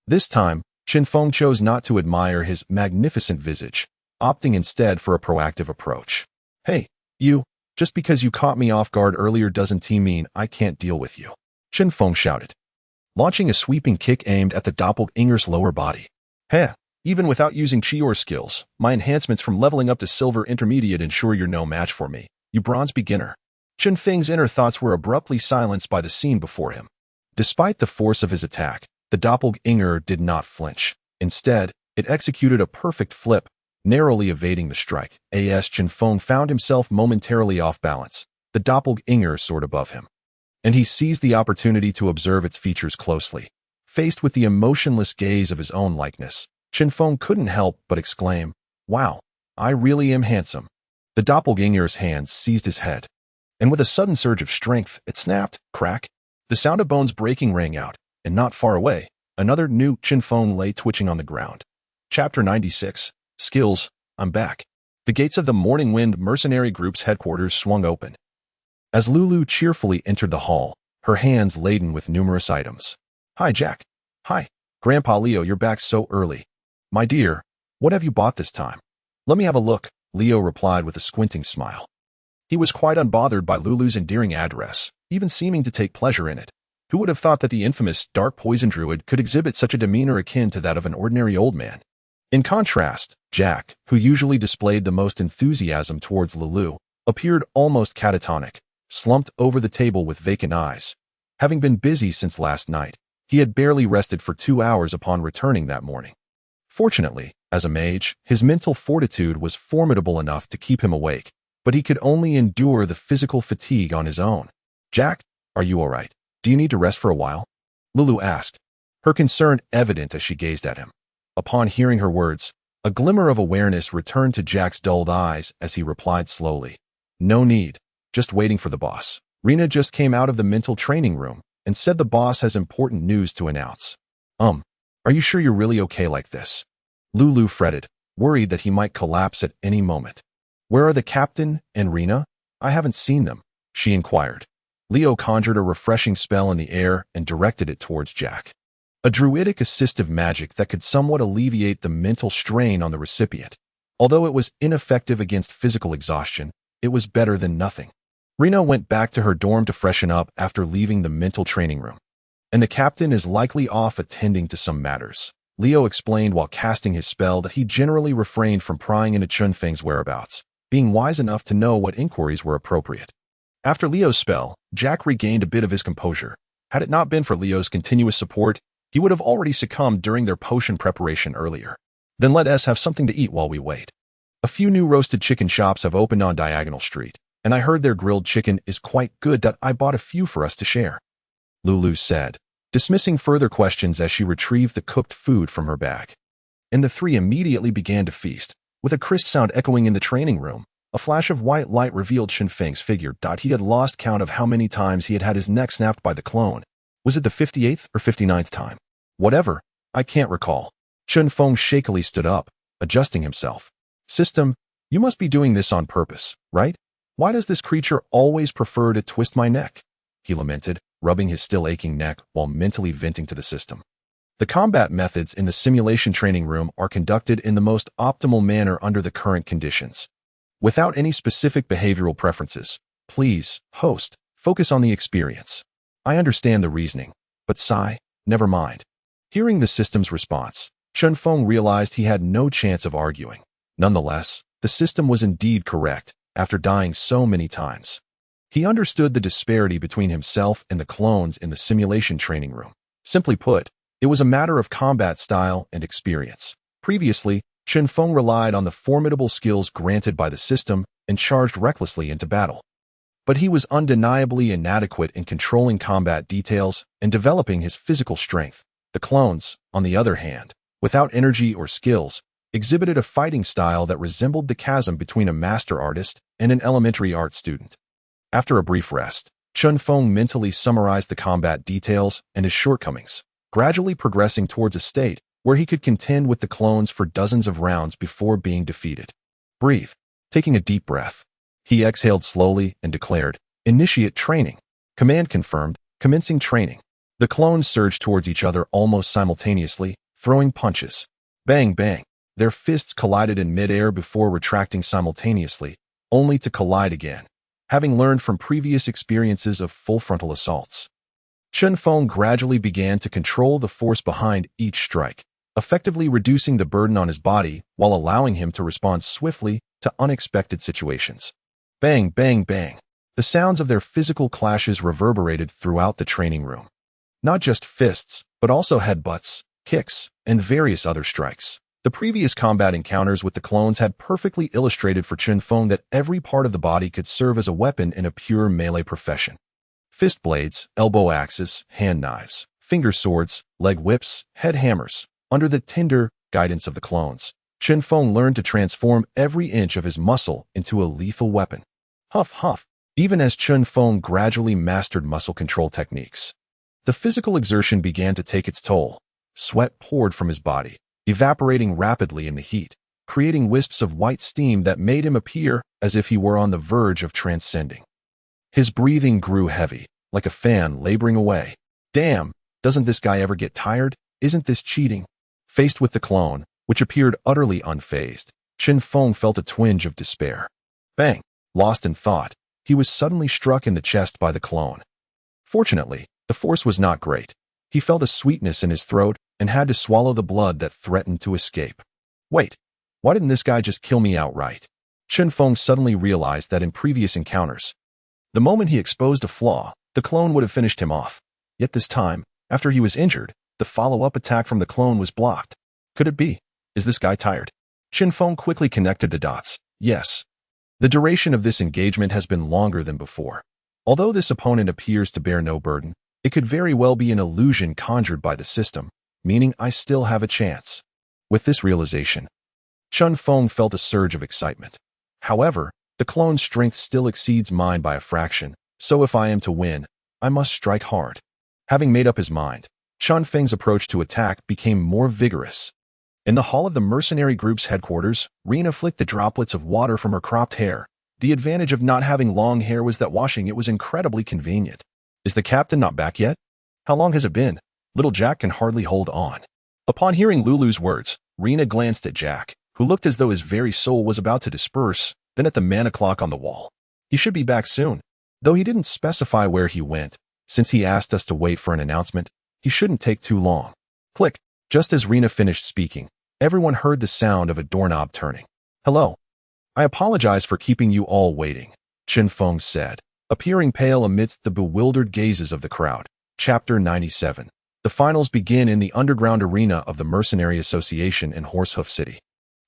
This time, Chen Feng chose not to admire his magnificent visage, opting instead for a proactive approach. "Hey, you, just because you caught me off guard earlier doesn't mean I can't deal with you," Chen Feng shouted, launching a sweeping kick aimed at the doppelganger's lower body. Even without using chi or skills, my enhancements from leveling up to silver intermediate ensure you're no match for me, you bronze beginner. Chen Feng's inner thoughts were abruptly silenced by the scene before him. Despite the force of his attack, the doppelganger did not flinch. Instead, it executed a perfect flip, narrowly evading the strike. Chen Feng found himself momentarily off balance. The doppelganger soared above him, and he seized the opportunity to observe its features closely. Faced with the emotionless gaze of his own likeness, Chen Feng couldn't help but exclaim, "Wow, I really am handsome." The doppelganger's hands seized his head, and with a sudden surge of strength, it snapped. Crack! The sound of bones breaking rang out, and not far away, another new Chen Feng lay twitching on the ground. Chapter 96. Skills. I'm back. The gates of the Morning Wind Mercenary Group's headquarters swung open as Lulu cheerfully entered the hall, her hands laden with numerous items. "Hi, Jack." "Hi, Grandpa Leo, you're back so early." "My dear, what have you bought this time?" "Let me have a look," Leo replied with a squinting smile. He was quite unbothered by Lulu's endearing address, even seeming to take pleasure in it. Who would have thought that the infamous dark poison druid could exhibit such a demeanor akin to that of an ordinary old man? In contrast, Jack, who usually displayed the most enthusiasm towards Lulu, appeared almost catatonic, slumped over the table with vacant eyes. Having been busy since last night, he had barely rested for 2 hours upon returning that morning. Fortunately, as a mage, his mental fortitude was formidable enough to keep him awake, but he could only endure the physical fatigue on his own. "Jack, are you all right? Do you need to rest for a while?" Lulu asked, her concern evident as she gazed at him. Upon hearing her words, a glimmer of awareness returned to Jack's dulled eyes as he replied slowly, "No need, just waiting for the boss. Rena just came out of the mental training room and said the boss has important news to announce." Are you sure you're really okay like this?" Lulu fretted, worried that he might collapse at any moment. "Where are the captain and Rena? I haven't seen them," she inquired. Leo conjured a refreshing spell in the air and directed it towards Jack. A druidic assistive magic that could somewhat alleviate the mental strain on the recipient. Although it was ineffective against physical exhaustion, it was better than nothing. Rena went back to her dorm to freshen up after leaving the mental training room. "And the captain is likely off attending to some matters," Leo explained while casting his spell that he generally refrained from prying into Chen Feng's whereabouts, being wise enough to know what inquiries were appropriate. After Leo's spell, Jack regained a bit of his composure. Had it not been for Leo's continuous support, he would have already succumbed during their potion preparation earlier. "Then let us have something to eat while we wait. A few new roasted chicken shops have opened on Diagonal Street, and I heard their grilled chicken is quite good that I bought a few for us to share," Lulu said, dismissing further questions as she retrieved the cooked food from her bag. And the three immediately began to feast, with a crisp sound echoing in the training room. A flash of white light revealed Chen Feng's figure. He had lost count of how many times he had had his neck snapped by the clone. Was it the 58th or 59th time? Whatever, I can't recall. Chen Feng shakily stood up, adjusting himself. "System, you must be doing this on purpose, right? Why does this creature always prefer to twist my neck?" he lamented, rubbing his still aching neck while mentally venting to the system. The combat methods in the simulation training room are conducted in the most optimal manner under the current conditions. Without any specific behavioral preferences, please, host, focus on the experience. I understand the reasoning, but sigh, never mind. Hearing the system's response, Chen Feng realized he had no chance of arguing. Nonetheless, the system was indeed correct, after dying so many times. He understood the disparity between himself and the clones in the simulation training room. Simply put, it was a matter of combat style and experience. Previously, Chen Feng relied on the formidable skills granted by the system and charged recklessly into battle. But he was undeniably inadequate in controlling combat details and developing his physical strength. The clones, on the other hand, without energy or skills, exhibited a fighting style that resembled the chasm between a master artist and an elementary art student. After a brief rest, Chen Feng mentally summarized the combat details and his shortcomings, gradually progressing towards a state where he could contend with the clones for dozens of rounds before being defeated. "Breathe." Taking a deep breath, he exhaled slowly and declared, "Initiate training." Command confirmed, commencing training. The clones surged towards each other almost simultaneously, throwing punches. Bang, bang. Their fists collided in midair before retracting simultaneously, only to collide again. Having learned from previous experiences of full frontal assaults, Chen Feng gradually began to control the force behind each strike, effectively reducing the burden on his body while allowing him to respond swiftly to unexpected situations. Bang, bang, bang. The sounds of their physical clashes reverberated throughout the training room. Not just fists, but also headbutts, kicks, and various other strikes. The previous combat encounters with the clones had perfectly illustrated for Chen Feng that every part of the body could serve as a weapon in a pure melee profession. Fist blades, elbow axes, hand knives, finger swords, leg whips, head hammers. Under the tender guidance of the clones, Chen Feng learned to transform every inch of his muscle into a lethal weapon. Huff, huff. Even as Chen Feng gradually mastered muscle control techniques, the physical exertion began to take its toll. Sweat poured from his body, evaporating rapidly in the heat, creating wisps of white steam that made him appear as if he were on the verge of transcending. His breathing grew heavy, like a fan laboring away. Damn, doesn't this guy ever get tired? Isn't this cheating? Faced with the clone, which appeared utterly unfazed, Chen Feng felt a twinge of despair. Bang! Lost in thought, he was suddenly struck in the chest by the clone. Fortunately, the force was not great. He felt a sweetness in his throat and had to swallow the blood that threatened to escape. Wait, why didn't this guy just kill me outright? Chen Feng suddenly realized that in previous encounters, the moment he exposed a flaw, the clone would have finished him off. Yet this time, after he was injured, the follow-up attack from the clone was blocked. Could it be? Is this guy tired? Chen Feng quickly connected the dots. Yes. The duration of this engagement has been longer than before. Although this opponent appears to bear no burden, It could very well be an illusion conjured by the system, meaning I still have a chance. With this realization, Chen Feng felt a surge of excitement. However, the clone's strength still exceeds mine by a fraction, so if I am to win, I must strike hard. Having made up his mind, Chen Feng's approach to attack became more vigorous. In the hall of the mercenary group's headquarters, Rena flicked the droplets of water from her cropped hair. The advantage of not having long hair was that washing it was incredibly convenient. Is the captain not back yet? How long has it been? Little Jack can hardly hold on. Upon hearing Lulu's words, Rena glanced at Jack, who looked as though his very soul was about to disperse, then at the mana clock on the wall. He should be back soon. Though he didn't specify where he went, since he asked us to wait for an announcement, he shouldn't take too long. Click. Just as Rena finished speaking, everyone heard the sound of a doorknob turning. Hello. I apologize for keeping you all waiting, Chinfong said, appearing pale amidst the bewildered gazes of the crowd. Chapter 97. The finals begin in the underground arena of the Mercenary Association in Horsehoof City.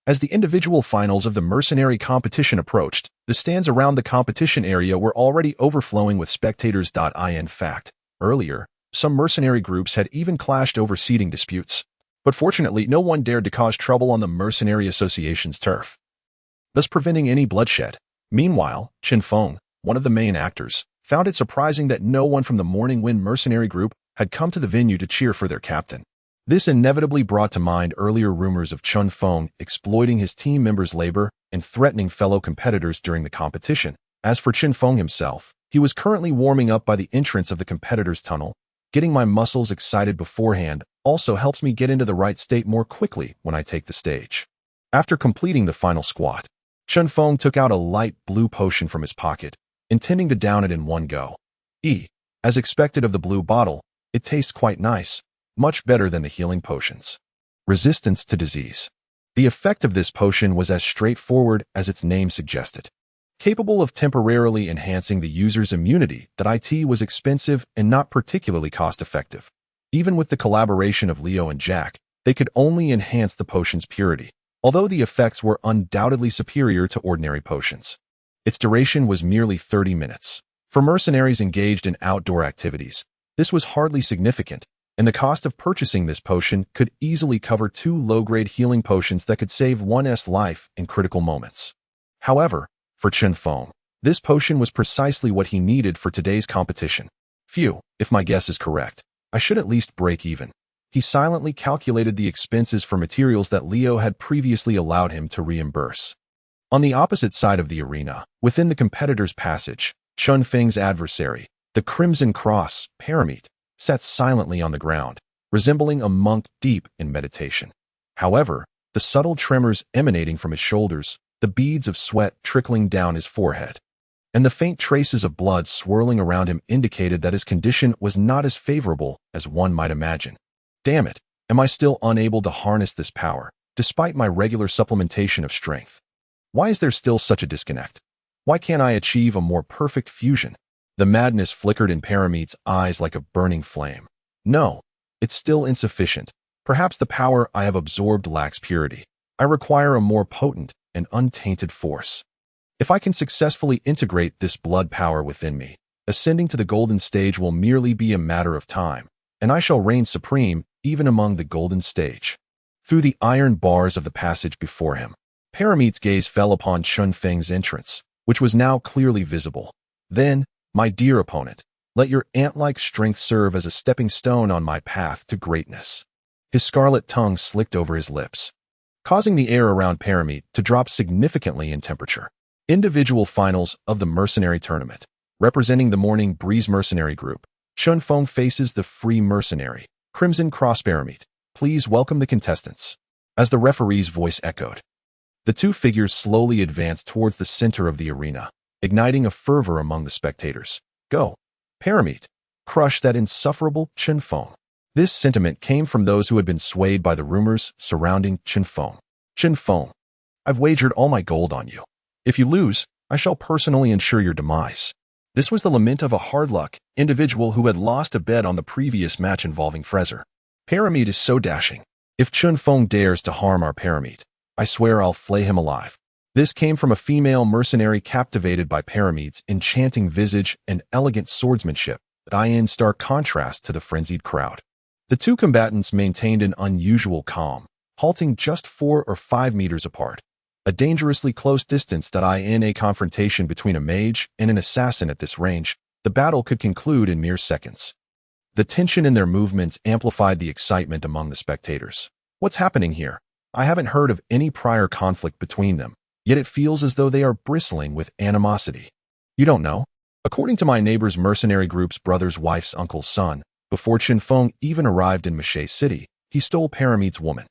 As the individual finals of the mercenary competition approached, the stands around the competition area were already overflowing with spectators. In fact, earlier, some mercenary groups had even clashed over seating disputes. But fortunately, no one dared to cause trouble on the Mercenary Association's turf, thus preventing any bloodshed. Meanwhile, Chen Feng, one of the main actors, found it surprising that no one from the Morning Wind mercenary group had come to the venue to cheer for their captain. This inevitably brought to mind earlier rumors of Chen Feng exploiting his team members' labor and threatening fellow competitors during the competition. As for Chen Feng himself, he was currently warming up by the entrance of the competitors' tunnel. Getting my muscles excited beforehand also helps me get into the right state more quickly when I take the stage. After completing the final squat, Chen Feng took out a light blue potion from his pocket, intending to down it in one go. As expected of the blue bottle, it tastes quite nice, much better than the healing potions. Resistance to disease. The effect of this potion was as straightforward as its name suggested. Capable of temporarily enhancing the user's immunity, that it was expensive and not particularly cost-effective. Even with the collaboration of Leo and Jack, they could only enhance the potion's purity, although the effects were undoubtedly superior to ordinary potions. Its duration was merely 30 minutes. For mercenaries engaged in outdoor activities, this was hardly significant, and the cost of purchasing this potion could easily cover 2 low-grade healing potions that could save one's life in critical moments. However, for Chen Feng, this potion was precisely what he needed for today's competition. Phew, if my guess is correct, I should at least break even. He silently calculated the expenses for materials that Leo had previously allowed him to reimburse. On the opposite side of the arena, within the competitor's passage, Chen Feng's adversary, the Crimson Cross, Param, sat silently on the ground, resembling a monk deep in meditation. However, the subtle tremors emanating from his shoulders, the beads of sweat trickling down his forehead, and the faint traces of blood swirling around him indicated that his condition was not as favorable as one might imagine. Damn it, am I still unable to harness this power, despite my regular supplementation of strength? Why is there still such a disconnect? Why can't I achieve a more perfect fusion? The madness flickered in Paramite's eyes like a burning flame. No, it's still insufficient. Perhaps the power I have absorbed lacks purity. I require a more potent and untainted force. If I can successfully integrate this blood power within me, ascending to the golden stage will merely be a matter of time, and I shall reign supreme even among the golden stage. Through the iron bars of the passage before him, Paramite's gaze fell upon Chen Feng's entrance, which was now clearly visible. Then, my dear opponent, let your ant-like strength serve as a stepping stone on my path to greatness. His scarlet tongue slicked over his lips, causing the air around Paramite to drop significantly in temperature. Individual finals of the Mercenary Tournament. Representing the Morning Breeze Mercenary Group, Chen Feng faces the Free Mercenary, Crimson Cross Paramite. Please welcome the contestants. As the referee's voice echoed, the two figures slowly advanced towards the center of the arena, igniting a fervor among the spectators. Go, Paramite, crush that insufferable Chen Feng. This sentiment came from those who had been swayed by the rumors surrounding Chen Feng. Chen Feng, I've wagered all my gold on you. If you lose, I shall personally ensure your demise. This was the lament of a hard-luck individual who had lost a bet on the previous match involving Fraser. Paramite is so dashing. If Chen Feng dares to harm our Paramite, I swear I'll flay him alive. This came from a female mercenary captivated by Paramite's enchanting visage and elegant swordsmanship. in stark contrast to the frenzied crowd. The two combatants maintained an unusual calm, halting just 4 or 5 meters apart, a dangerously close distance that in a confrontation between a mage and an assassin at this range, the battle could conclude in mere seconds. The tension in their movements amplified the excitement among the spectators. What's happening here? I haven't heard of any prior conflict between them, yet it feels as though they are bristling with animosity. You don't know? According to my neighbor's mercenary group's brother's wife's uncle's son, before Chen Feng even arrived in Mightiest City, he stole Paramit's woman.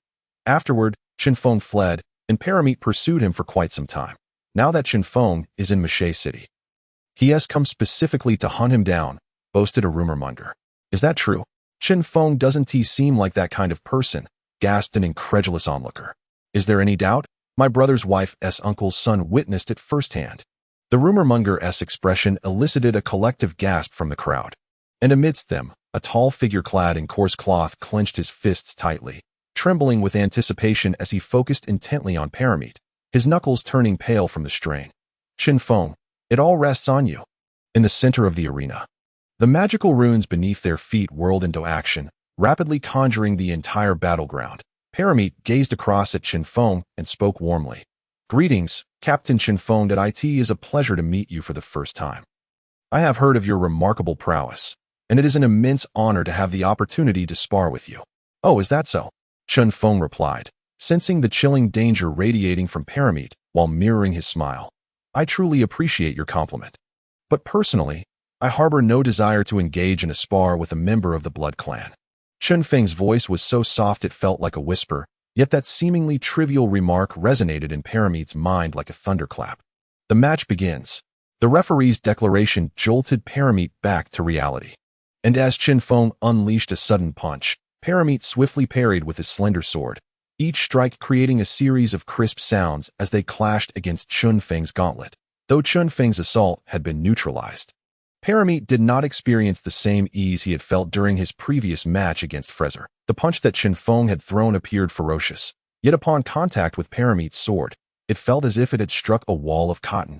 Afterward, Chen Feng fled, and Paramit pursued him for quite some time. Now that Chen Feng is in Mightiest City, he has come specifically to hunt him down, boasted a rumor monger. Is that true? Chen Feng doesn't seem like that kind of person, gasped an incredulous onlooker. Is there any doubt? My brother's wife's uncle's son witnessed it firsthand. The rumor monger's expression elicited a collective gasp from the crowd. And amidst them, a tall figure clad in coarse cloth clenched his fists tightly, trembling with anticipation as he focused intently on Paramit, his knuckles turning pale from the strain. Chen Feng, it all rests on you. In the center of the arena, the magical runes beneath their feet whirled into action, rapidly conjuring the entire battleground. Paramit gazed across at Chen Feng and spoke warmly. Greetings, Captain Chen Feng. It is a pleasure to meet you for the first time. I have heard of your remarkable prowess, and it is an immense honor to have the opportunity to spar with you. Oh, is that so? Chen Feng replied, sensing the chilling danger radiating from Paramit while mirroring his smile. I truly appreciate your compliment. But personally, I harbor no desire to engage in a spar with a member of the Blood Clan. Chen Feng's voice was so soft it felt like a whisper, yet that seemingly trivial remark resonated in Paramit's mind like a thunderclap. The match begins. The referee's declaration jolted Paramit back to reality. And as Chen Feng unleashed a sudden punch, Paramit swiftly parried with his slender sword, each strike creating a series of crisp sounds as they clashed against Chen Feng's gauntlet. Though Chen Feng's assault had been neutralized, Paramit did not experience the same ease he had felt during his previous match against Fraser. The punch that Chen Feng had thrown appeared ferocious, yet upon contact with Paramit's sword, it felt as if it had struck a wall of cotton,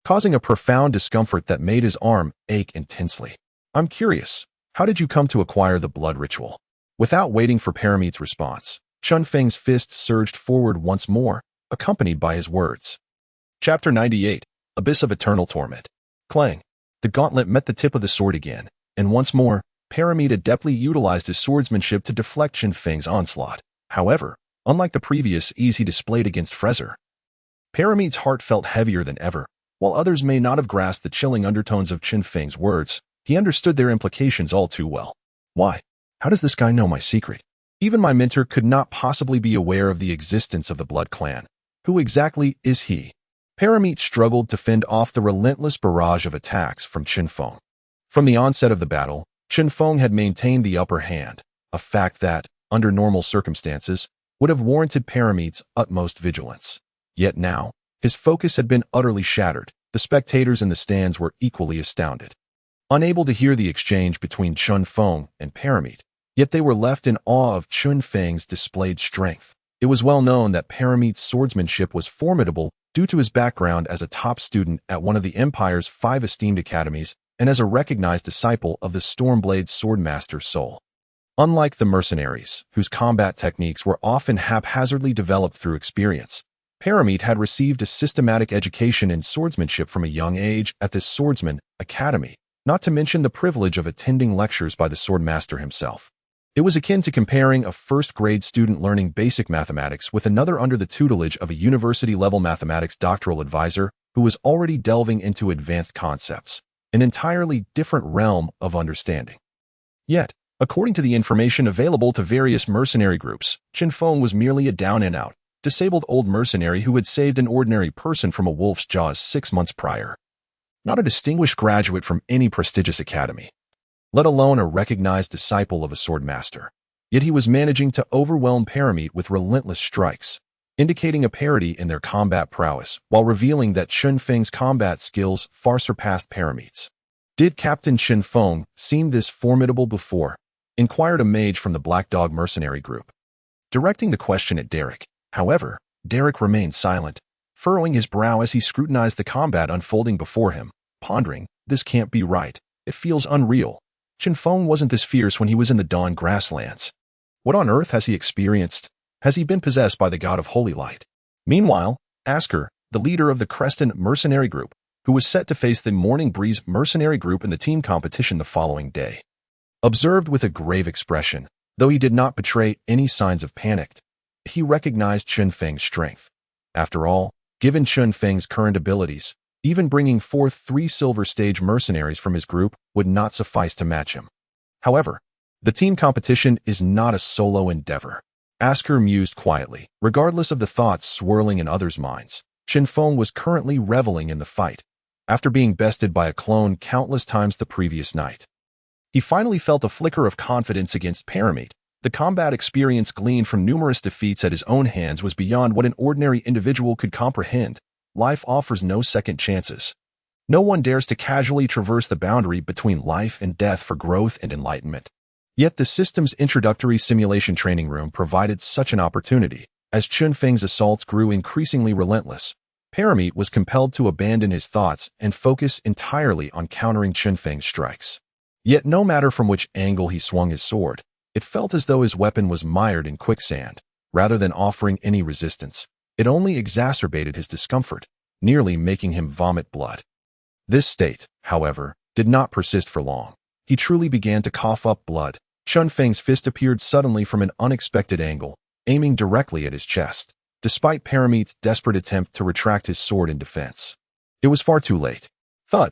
causing a profound discomfort that made his arm ache intensely. I'm curious, how did you come to acquire the blood ritual? Without waiting for Paramit's response, Chen Feng's fist surged forward once more, accompanied by his words. Chapter 98, Abyss of Eternal Torment. Clang. The gauntlet met the tip of the sword again, and once more, Paramit adeptly utilized his swordsmanship to deflect Chen Feng's onslaught. However, unlike the previous ease he displayed against Fraser, Paramit's heart felt heavier than ever. While others may not have grasped the chilling undertones of Chen Feng's words, he understood their implications all too well. Why? How does this guy know my secret? Even my mentor could not possibly be aware of the existence of the Blood Clan. Who exactly is he? Paramit struggled to fend off the relentless barrage of attacks from Chen Feng. From the onset of the battle, Chen Feng had maintained the upper hand, a fact that, under normal circumstances, would have warranted Paramit's utmost vigilance. Yet now, his focus had been utterly shattered. The spectators in the stands were equally astounded. Unable to hear the exchange between Chen Feng and Paramit, yet they were left in awe of Chen Feng's displayed strength. It was well known that Paramit's swordsmanship was formidable due to his background as a top student at one of the Empire's 5 esteemed academies and as a recognized disciple of the Stormblade's swordmaster Soul. Unlike the mercenaries, whose combat techniques were often haphazardly developed through experience, Paramit had received a systematic education in swordsmanship from a young age at the Swordsman Academy, not to mention the privilege of attending lectures by the swordmaster himself. It was akin to comparing a first-grade student learning basic mathematics with another under the tutelage of a university-level mathematics doctoral advisor who was already delving into advanced concepts, an entirely different realm of understanding. Yet, according to the information available to various mercenary groups, Chinfong was merely a down-and-out, disabled old mercenary who had saved an ordinary person from a wolf's jaws 6 months prior. Not a distinguished graduate from any prestigious academy, let alone a recognized disciple of a swordmaster. Yet he was managing to overwhelm Paramit with relentless strikes, indicating a parity in their combat prowess, while revealing that Chen Feng's combat skills far surpassed Paramit's. Did Captain Chen Feng seen this formidable before? Inquired a mage from the Black Dog mercenary group. Directing the question at Derek, however, Derek remained silent, furrowing his brow as he scrutinized the combat unfolding before him, pondering, this can't be right. It feels unreal. Chinfong wasn't this fierce when he was in the Dawn Grasslands. What on earth has he experienced? Has he been possessed by the god of holy light? Meanwhile, Escort, the leader of the Creston Mercenary Group, who was set to face the Morning Breeze Mercenary Group in the team competition the following day, observed with a grave expression. Though he did not betray any signs of panic, he recognized Chen Feng's strength. After all, given Chen Feng's current abilities, even bringing forth 3 silver stage mercenaries from his group would not suffice to match him. However, the team competition is not a solo endeavor. Escort mused quietly. Regardless of the thoughts swirling in others' minds, Chinfong was currently reveling in the fight, after being bested by a clone countless times the previous night. He finally felt a flicker of confidence against Param. The combat experience gleaned from numerous defeats at his own hands was beyond what an ordinary individual could comprehend. Life offers no second chances. No one dares to casually traverse the boundary between life and death for growth and enlightenment. Yet the system's introductory simulation training room provided such an opportunity. As Chen Feng's assaults grew increasingly relentless, Param was compelled to abandon his thoughts and focus entirely on countering Chen Feng's strikes. Yet no matter from which angle he swung his sword, it felt as though his weapon was mired in quicksand. Rather than offering any resistance, it only exacerbated his discomfort, nearly making him vomit blood. This state, however, did not persist for long. He truly began to cough up blood. Chen Feng's fist appeared suddenly from an unexpected angle, aiming directly at his chest, despite Param's desperate attempt to retract his sword in defense. It was far too late. Thud!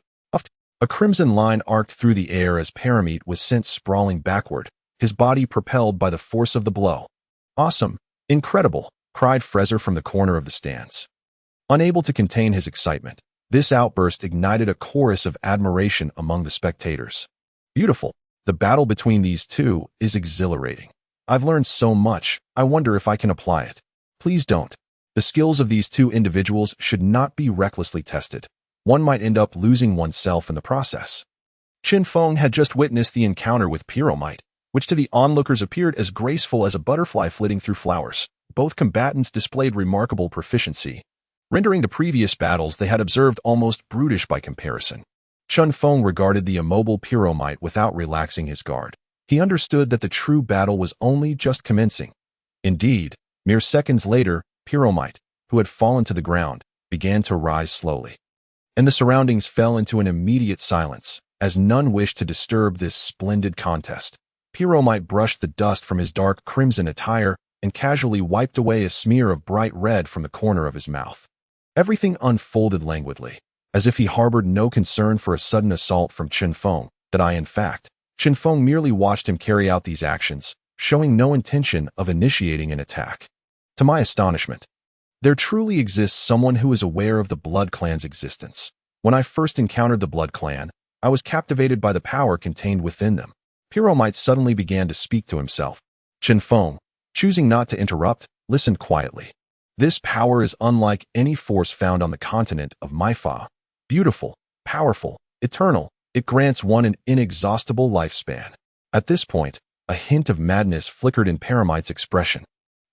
A crimson line arced through the air as Param was sent sprawling backward, his body propelled by the force of the blow. Awesome! Incredible! Cried Fraser from the corner of the stands. Unable to contain his excitement, this outburst ignited a chorus of admiration among the spectators. Beautiful! The battle between these two is exhilarating. I've learned so much, I wonder if I can apply it. Please don't. The skills of these two individuals should not be recklessly tested. One might end up losing oneself in the process. Chinfong had just witnessed the encounter with Param, which to the onlookers appeared as graceful as a butterfly flitting through flowers. Both combatants displayed remarkable proficiency, rendering the previous battles they had observed almost brutish by comparison. Chen Feng regarded the immobile Param without relaxing his guard. He understood that the true battle was only just commencing. Indeed, mere seconds later, Param, who had fallen to the ground, began to rise slowly. And the surroundings fell into an immediate silence, as none wished to disturb this splendid contest. Param brushed the dust from his dark crimson attire and casually wiped away a smear of bright red from the corner of his mouth. Everything unfolded languidly, as if he harbored no concern for a sudden assault from Chinfong. In fact, Chinfong merely watched him carry out these actions, showing no intention of initiating an attack. To my astonishment, there truly exists someone who is aware of the Blood Clan's existence. When I first encountered the Blood Clan, I was captivated by the power contained within them. Param suddenly began to speak to himself. Chinfong, choosing not to interrupt, listened quietly. This power is unlike any force found on the continent of Mightiest. Beautiful, powerful, eternal, it grants one an inexhaustible lifespan. At this point, a hint of madness flickered in Param's expression.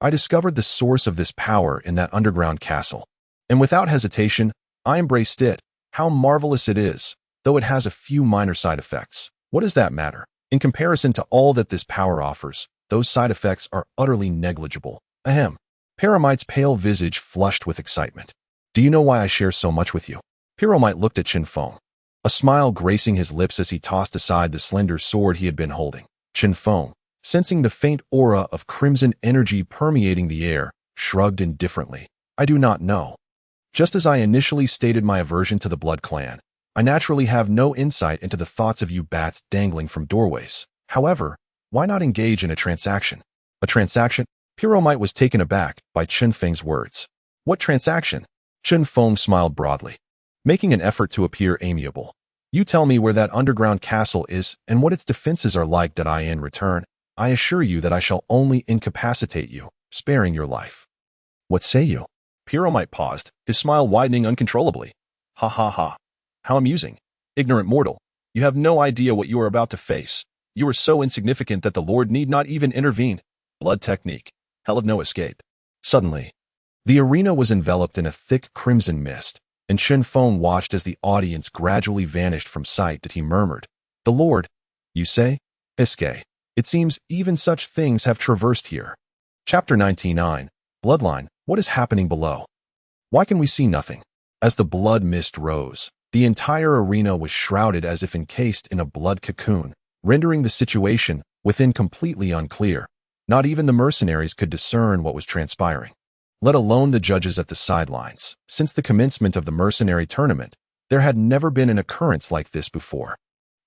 I discovered the source of this power in that underground castle, and without hesitation, I embraced it. How marvelous it is, though it has a few minor side effects. What does that matter? In comparison to all that this power offers, those side effects are utterly negligible. Ahem. Param's pale visage flushed with excitement. Do you know why I share so much with you? Param looked at Chinfong, a smile gracing his lips as he tossed aside the slender sword he had been holding. Chinfong, sensing the faint aura of crimson energy permeating the air, shrugged indifferently. I do not know. Just as I initially stated my aversion to the Blood Clan, I naturally have no insight into the thoughts of you bats dangling from doorways. However, why not engage in a transaction? A transaction? Param was taken aback by Chen Feng's words. What transaction? Chen Feng smiled broadly, making an effort to appear amiable. You tell me where that underground castle is and what its defenses are like. In return, I assure you that I shall only incapacitate you, sparing your life. What say you? Param paused, his smile widening uncontrollably. Ha ha ha. How amusing. Ignorant mortal. You have no idea what you are about to face. You are so insignificant that the Lord need not even intervene. Blood technique. Hell of no escape. Suddenly, the arena was enveloped in a thick crimson mist, and Chen Feng watched as the audience gradually vanished from sight. He murmured, The Lord, You say? Escort. It seems even such things have traversed here. Chapter 99. Bloodline. What is happening below? Why can we see nothing? As the blood mist rose, the entire arena was shrouded as if encased in a blood cocoon, rendering the situation within completely unclear. Not even the mercenaries could discern what was transpiring, let alone the judges at the sidelines. Since the commencement of the mercenary tournament, there had never been an occurrence like this before.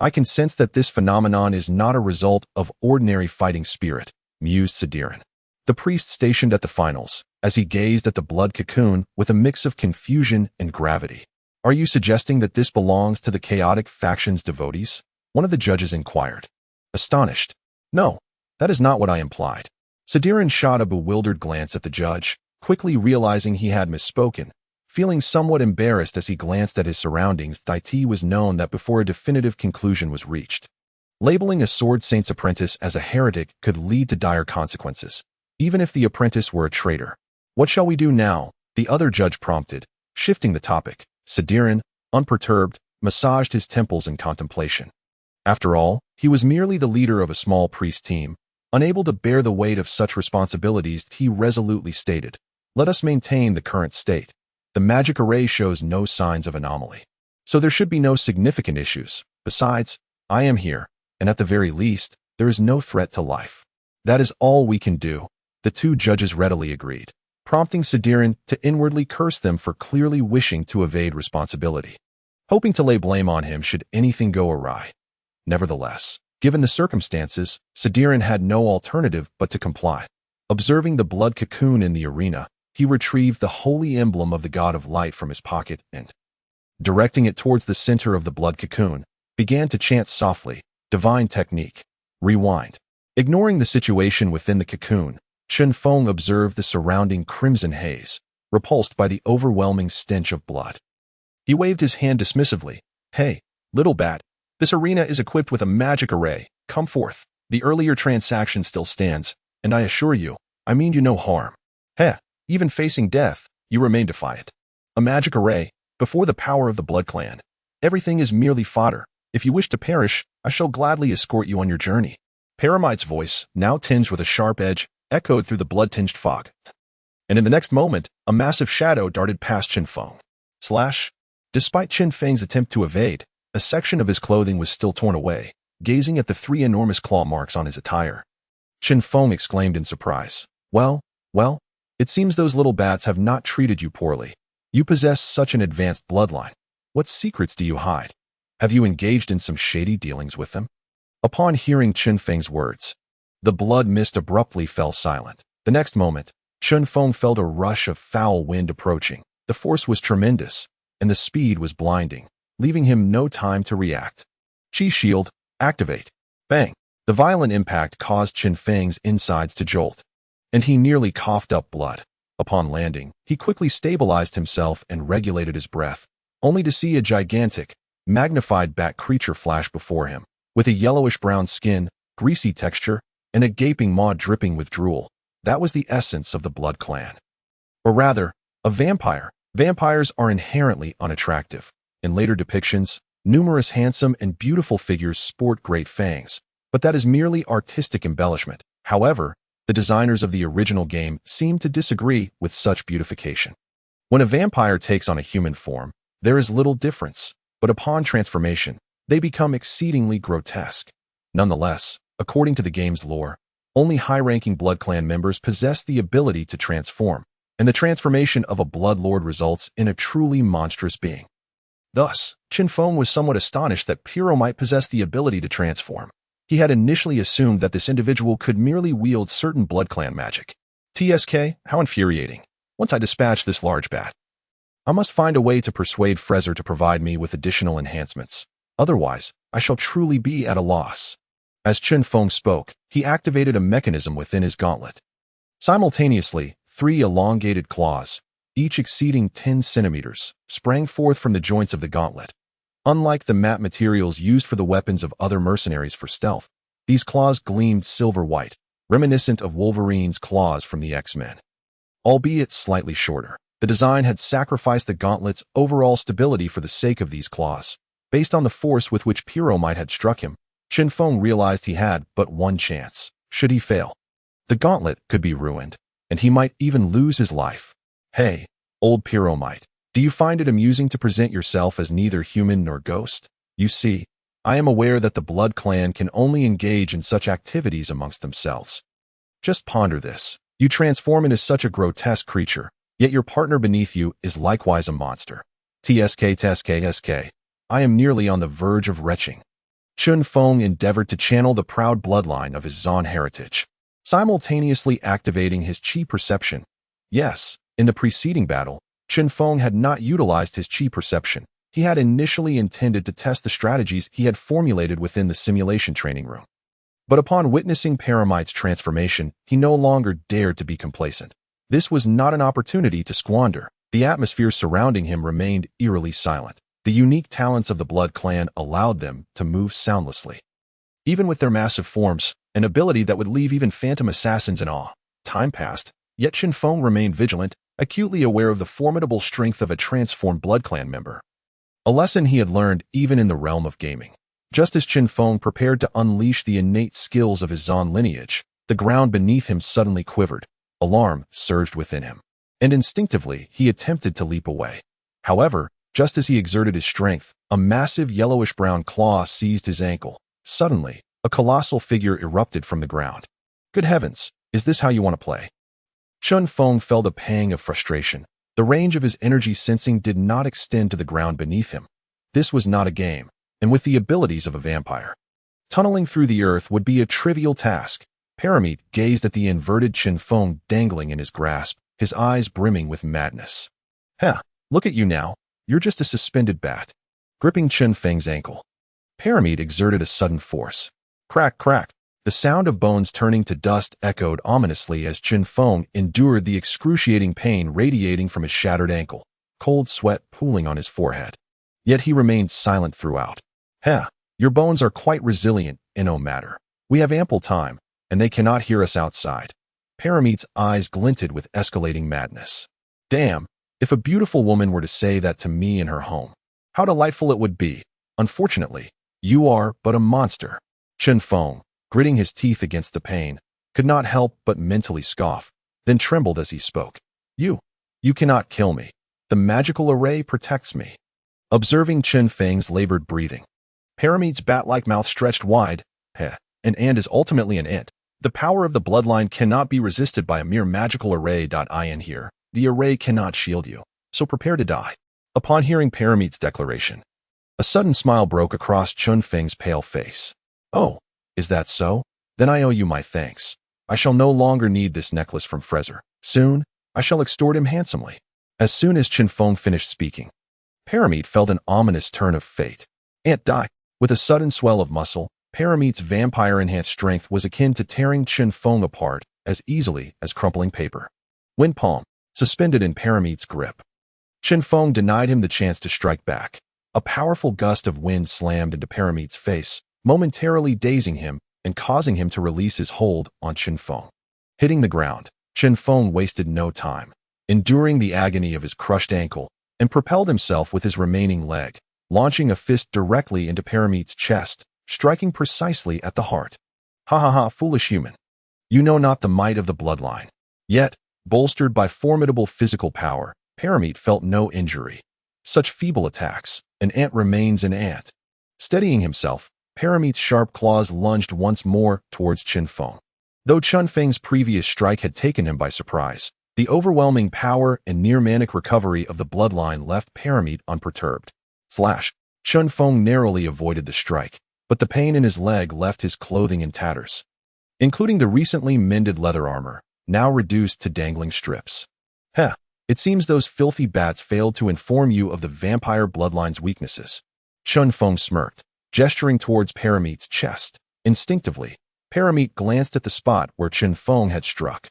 I can sense that this phenomenon is not a result of ordinary fighting spirit, mused Sadirin, the priest stationed at the finals, as he gazed at the blood cocoon with a mix of confusion and gravity. Are you suggesting that this belongs to the chaotic faction's devotees? One of the judges inquired. Astonished. No, that is not what I implied. Sadirin shot a bewildered glance at the judge, quickly realizing he had misspoken. Feeling somewhat embarrassed as he glanced at his surroundings, Daiti was known that before a definitive conclusion was reached. Labeling a sword saint's apprentice as a heretic could lead to dire consequences, even if the apprentice were a traitor. What shall we do now? The other judge prompted, shifting the topic. Sadirin, unperturbed, massaged his temples in contemplation. After all, he was merely the leader of a small priest team. Unable to bear the weight of such responsibilities, he resolutely stated, let us maintain the current state. The magic array shows no signs of anomaly, so there should be no significant issues. Besides, I am here, and at the very least, there is no threat to life. That is all we can do, the two judges readily agreed, prompting Sadirin to inwardly curse them for clearly wishing to evade responsibility, hoping to lay blame on him should anything go awry. Nevertheless, given the circumstances, Sadirin had no alternative but to comply. Observing the blood cocoon in the arena, he retrieved the holy emblem of the god of light from his pocket and, directing it towards the center of the blood cocoon, began to chant softly, divine technique. Rewind. Ignoring the situation within the cocoon, Chen Feng observed the surrounding crimson haze, repulsed by the overwhelming stench of blood. He waved his hand dismissively. Hey, little bat, this arena is equipped with a magic array. Come forth. The earlier transaction still stands, and I assure you, I mean you no harm. Heh. Even facing death, you remain defiant. A magic array, before the power of the Blood Clan. Everything is merely fodder. If you wish to perish, I shall gladly escort you on your journey. Paramite's voice, now tinged with a sharp edge, echoed through the blood-tinged fog. And in the next moment, a massive shadow darted past Chinfong. Despite Chen Feng's attempt to evade, a section of his clothing was still torn away, gazing at the 3 enormous claw marks on his attire. Chinfong exclaimed in surprise. Well, it seems those little bats have not treated you poorly. You possess such an advanced bloodline. What secrets do you hide? Have you engaged in some shady dealings with them? Upon hearing Chen Feng's words, the blood mist abruptly fell silent. The next moment, Chen Feng felt a rush of foul wind approaching. The force was tremendous, and the speed was blinding, leaving him no time to react. Chi shield, activate. Bang! The violent impact caused Chen Feng's insides to jolt, and he nearly coughed up blood. Upon landing, he quickly stabilized himself and regulated his breath, only to see a gigantic, magnified bat creature flash before him, with a yellowish-brown skin, greasy texture, and a gaping maw dripping with drool. That was the essence of the Blood Clan. Or rather, a vampire. Vampires are inherently unattractive. In later depictions, numerous handsome and beautiful figures sport great fangs, but that is merely artistic embellishment. However, the designers of the original game seem to disagree with such beautification. When a vampire takes on a human form, there is little difference, but upon transformation, they become exceedingly grotesque. Nonetheless, according to the game's lore, only high-ranking Blood Clan members possess the ability to transform, and the transformation of a Blood Lord results in a truly monstrous being. Thus, Chinfong was somewhat astonished that Pyro might possess the ability to transform. He had initially assumed that this individual could merely wield certain Blood Clan magic. TSK, how infuriating. Once I dispatch this large bat, I must find a way to persuade Fraser to provide me with additional enhancements. Otherwise, I shall truly be at a loss. As Chen Feng spoke, he activated a mechanism within his gauntlet. Simultaneously, 3 elongated claws, each exceeding 10 centimeters, sprang forth from the joints of the gauntlet. Unlike the matte materials used for the weapons of other mercenaries for stealth, these claws gleamed silver-white, reminiscent of Wolverine's claws from the X-Men. Albeit slightly shorter, the design had sacrificed the gauntlet's overall stability for the sake of these claws. Based on the force with which Pyro might had struck him, Chen Feng realized he had but one chance. Should he fail, the gauntlet could be ruined, and he might even lose his life. Hey, old Pyromite, do you find it amusing to present yourself as neither human nor ghost? You see, I am aware that the Blood Clan can only engage in such activities amongst themselves. Just ponder this. You transform into such a grotesque creature, yet your partner beneath you is likewise a monster. TSK. I am nearly on the verge of retching. Chen Feng endeavored to channel the proud bloodline of his Zan heritage, simultaneously activating his chi perception. Yes, in the preceding battle, Chen Feng had not utilized his chi perception. He had initially intended to test the strategies he had formulated within the simulation training room. But upon witnessing Paramite's transformation, he no longer dared to be complacent. This was not an opportunity to squander. The atmosphere surrounding him remained eerily silent. The unique talents of the Blood Clan allowed them to move soundlessly. Even with their massive forms, an ability that would leave even phantom assassins in awe. Time passed, yet Chen Feng remained vigilant, acutely aware of the formidable strength of a transformed Blood Clan member. A lesson he had learned even in the realm of gaming. Just as Chen Feng prepared to unleash the innate skills of his Zan lineage, the ground beneath him suddenly quivered. Alarm surged within him, and instinctively he attempted to leap away. However, just as he exerted his strength, a massive yellowish-brown claw seized his ankle. Suddenly, a colossal figure erupted from the ground. Good heavens, is this how you want to play? Chen Feng felt a pang of frustration. The range of his energy sensing did not extend to the ground beneath him. This was not a game, and with the abilities of a vampire, tunneling through the earth would be a trivial task. Param gazed at the inverted Chen Feng dangling in his grasp, his eyes brimming with madness. Heh, look at you now. You're just a suspended bat. Gripping Chen Feng's ankle, Param exerted a sudden force. Crack, crack. The sound of bones turning to dust echoed ominously as Chen Feng endured the excruciating pain radiating from his shattered ankle, cold sweat pooling on his forehead. Yet he remained silent throughout. Heh, your bones are quite resilient, in no matter. We have ample time, and they cannot hear us outside. Paramit's eyes glinted with escalating madness. Damn, if a beautiful woman were to say that to me in her home, how delightful it would be. Unfortunately, you are but a monster. Chen Feng, gritting his teeth against the pain, could not help but mentally scoff, then trembled as he spoke. You cannot kill me. The magical array protects me. Observing Chen Feng's labored breathing, Paramit's bat-like mouth stretched wide. An ant is ultimately an ant. The power of the bloodline cannot be resisted by a mere magical array. In here, the array cannot shield you, so prepare to die. Upon hearing Paramit's declaration, a sudden smile broke across Chen Feng's pale face. Oh, is that so? Then I owe you my thanks. I shall no longer need this necklace from Fraser. Soon, I shall extort him handsomely. As soon as Chen Feng finished speaking, Param felt an ominous turn of fate. Ant die. With a sudden swell of muscle, Paramit's vampire-enhanced strength was akin to tearing Chen Feng apart as easily as crumpling paper. Wind palm, suspended in Paramit's grip. Chen Feng denied him the chance to strike back. A powerful gust of wind slammed into Paramit's face, momentarily dazing him and causing him to release his hold on Chen Feng. Hitting the ground, Chen Feng wasted no time, enduring the agony of his crushed ankle, and propelled himself with his remaining leg, launching a fist directly into Paramit's chest, striking precisely at the heart. Ha ha ha, foolish human. You know not the might of the bloodline. Yet, bolstered by formidable physical power, Param felt no injury. Such feeble attacks, an ant remains an ant. Steadying himself, Paramit's sharp claws lunged once more towards Chen Feng. Though Chen Feng's previous strike had taken him by surprise, the overwhelming power and near-manic recovery of the bloodline left Param unperturbed. Chen Feng narrowly avoided the strike, but the pain in his leg left his clothing in tatters, including the recently mended leather armor, now reduced to dangling strips. It seems those filthy bats failed to inform you of the vampire bloodline's weaknesses. Chen Feng smirked, gesturing towards Paramit's chest. Instinctively, Param glanced at the spot where Chen Feng had struck,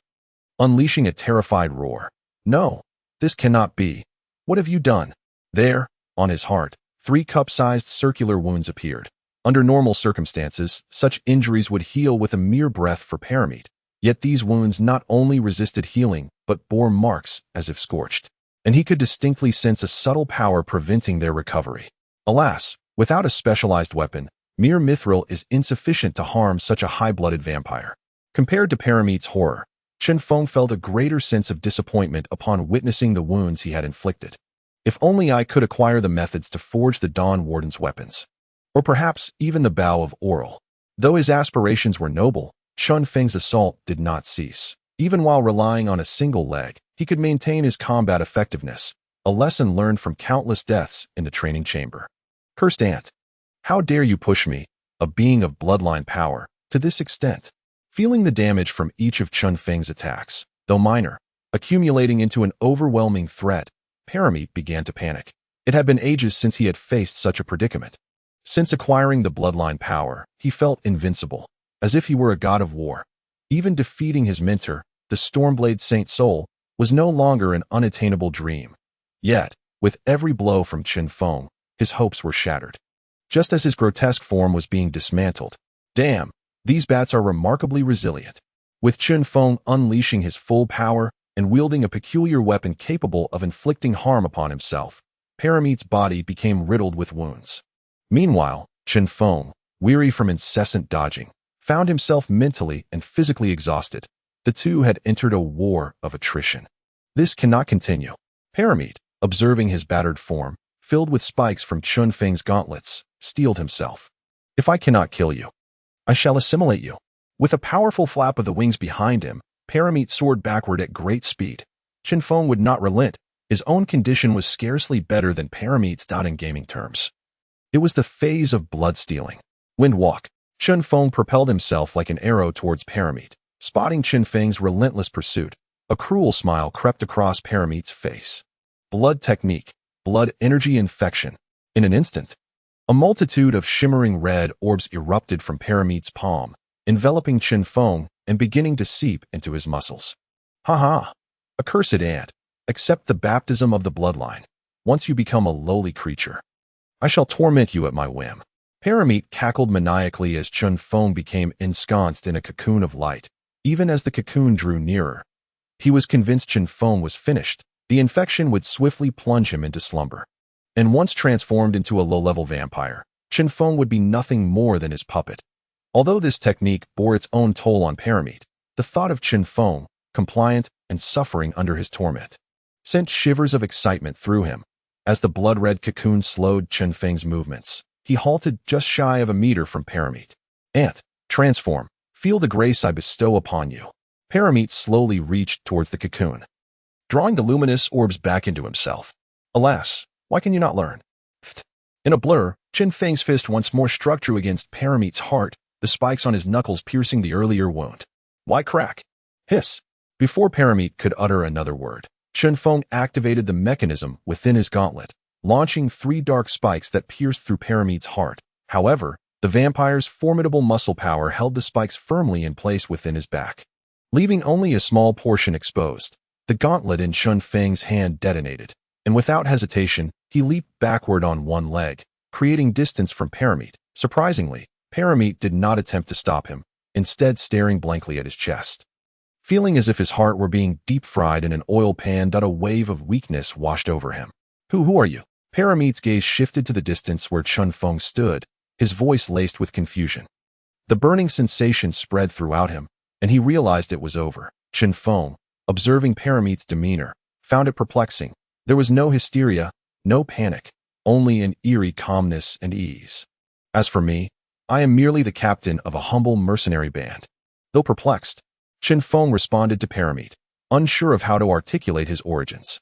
unleashing a terrified roar. No, this cannot be. What have you done? There, on his heart, 3 cup-sized circular wounds appeared. Under normal circumstances, such injuries would heal with a mere breath for Param. Yet these wounds not only resisted healing, but bore marks as if scorched, and he could distinctly sense a subtle power preventing their recovery. Alas, without a specialized weapon, Mere mithril is insufficient to harm such a high-blooded vampire. Compared to Paramit's horror, Chen Feng felt a greater sense of disappointment upon witnessing the wounds he had inflicted. If only I could acquire the methods to forge the Dawn Warden's weapons. Or perhaps even the Bow of Oral. Though his aspirations were noble, Chen Feng's assault did not cease. Even while relying on a single leg, he could maintain his combat effectiveness, a lesson learned from countless deaths in the training chamber. Cursed ant! How dare you push me, a being of bloodline power, to this extent? Feeling the damage from each of Chen Feng's attacks, though minor, accumulating into an overwhelming threat, Param began to panic. It had been ages since he had faced such a predicament. Since acquiring the bloodline power, he felt invincible, as if he were a god of war. Even defeating his mentor, the Stormblade Saint Soul, was no longer an unattainable dream. Yet, with every blow from Chen Feng, his hopes were shattered. Just as his grotesque form was being dismantled. Damn, these bats are remarkably resilient. With Chen Feng unleashing his full power and wielding a peculiar weapon capable of inflicting harm upon himself, Paramit's body became riddled with wounds. Meanwhile, Chen Feng, weary from incessant dodging, found himself mentally and physically exhausted. The two had entered a war of attrition. This cannot continue. Param, observing his battered form, filled with spikes from Chen Feng's gauntlets, steeled himself. If I cannot kill you, I shall assimilate you. With a powerful flap of the wings behind him, Param soared backward at great speed. Chen Feng would not relent. His own condition was scarcely better than Paramit's in gaming terms. It was the phase of blood-stealing. Windwalk. Chen Feng propelled himself like an arrow towards Param. Spotting Chen Feng's relentless pursuit, a cruel smile crept across Paramit's face. Blood technique. Blood energy infection. In an instant, a multitude of shimmering red orbs erupted from Paramit's palm, enveloping Chen Feng and beginning to seep into his muscles. Ha ha! Accursed ant, accept the baptism of the bloodline. Once you become a lowly creature, I shall torment you at my whim. Param cackled maniacally as Chen Feng became ensconced in a cocoon of light. Even as the cocoon drew nearer, he was convinced Chen Feng was finished. The infection would swiftly plunge him into slumber. And once transformed into a low-level vampire, Chen Feng would be nothing more than his puppet. Although this technique bore its own toll on Param, the thought of Chen Feng, compliant and suffering under his torment, sent shivers of excitement through him. As the blood-red cocoon slowed Chen Feng's movements, he halted just shy of a meter from Param. Ant, transform. Feel the grace I bestow upon you. Param slowly reached towards the cocoon, drawing the luminous orbs back into himself. Alas, why can you not learn? In a blur, Chen Feng's fist once more struck true against Paramit's heart, the spikes on his knuckles piercing the earlier wound. Why crack? Hiss. Before Param could utter another word, Chen Feng activated the mechanism within his gauntlet, launching 3 dark spikes that pierced through Paramit's heart. However, the vampire's formidable muscle power held the spikes firmly in place within his back, leaving only a small portion exposed. The gauntlet in Chen Feng's hand detonated, and without hesitation, he leaped backward on one leg, creating distance from Param. Surprisingly, Param did not attempt to stop him, instead staring blankly at his chest. Feeling as if his heart were being deep-fried in an oil pan, a wave of weakness washed over him. Who are you? Paramit's gaze shifted to the distance where Chen Feng stood, his voice laced with confusion. The burning sensation spread throughout him, and he realized it was over. Chen Feng, observing Paramit's demeanor, found it perplexing. There was no hysteria, no panic, only an eerie calmness and ease. As for me, I am merely the captain of a humble mercenary band. Though perplexed, Chen Feng responded to Param, unsure of how to articulate his origins.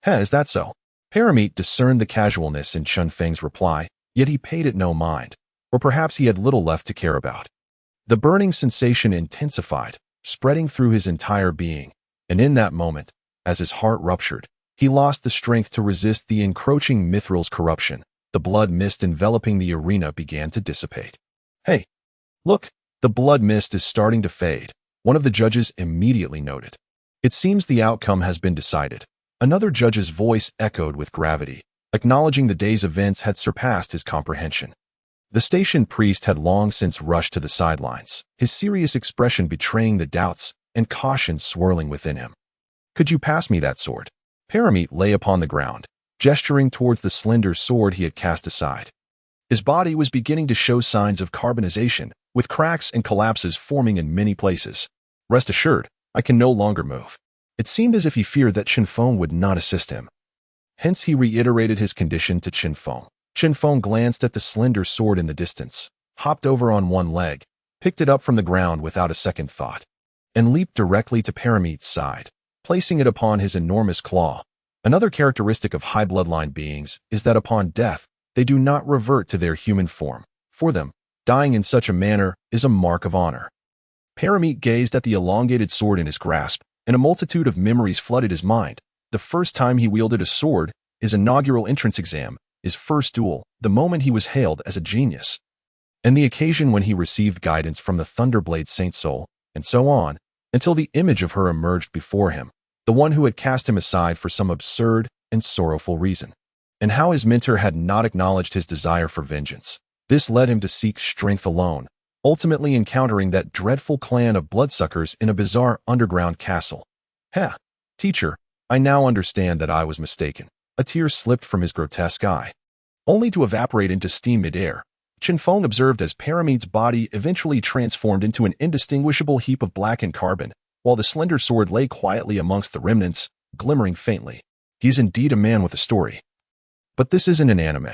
Is that so? Param discerned the casualness in Chen Feng's reply, yet he paid it no mind, or perhaps he had little left to care about. The burning sensation intensified, spreading through his entire being, and in that moment, as his heart ruptured, he lost the strength to resist the encroaching mithril's corruption. The blood mist enveloping the arena began to dissipate. Hey, look, the blood mist is starting to fade, one of the judges immediately noted. It seems the outcome has been decided. Another judge's voice echoed with gravity, acknowledging the day's events had surpassed his comprehension. The station priest had long since rushed to the sidelines, his serious expression betraying the doubts and caution swirling within him. Could you pass me that sword? Param lay upon the ground, gesturing towards the slender sword he had cast aside. His body was beginning to show signs of carbonization, with cracks and collapses forming in many places. Rest assured, I can no longer move. It seemed as if he feared that Chen Feng would not assist him. Hence he reiterated his condition to Chen Feng. Chen Feng glanced at the slender sword in the distance, hopped over on one leg, picked it up from the ground without a second thought, and leaped directly to Param's side, placing it upon his enormous claw. Another characteristic of high bloodline beings is that upon death, they do not revert to their human form. For them, dying in such a manner is a mark of honor. Param gazed at the elongated sword in his grasp, and a multitude of memories flooded his mind. The first time he wielded a sword, his inaugural entrance exam, his first duel, the moment he was hailed as a genius, and the occasion when he received guidance from the Thunderblade Saint Soul, and so on, until the image of her emerged before him, the one who had cast him aside for some absurd and sorrowful reason, and how his mentor had not acknowledged his desire for vengeance. This led him to seek strength alone, ultimately encountering that dreadful clan of bloodsuckers in a bizarre underground castle. Heh, teacher, I now understand that I was mistaken. A tear slipped from his grotesque eye, only to evaporate into steam mid-air. Chinfong observed as Param's body eventually transformed into an indistinguishable heap of blackened carbon, while the slender sword lay quietly amongst the remnants, glimmering faintly. He's indeed a man with a story. But this isn't an anime.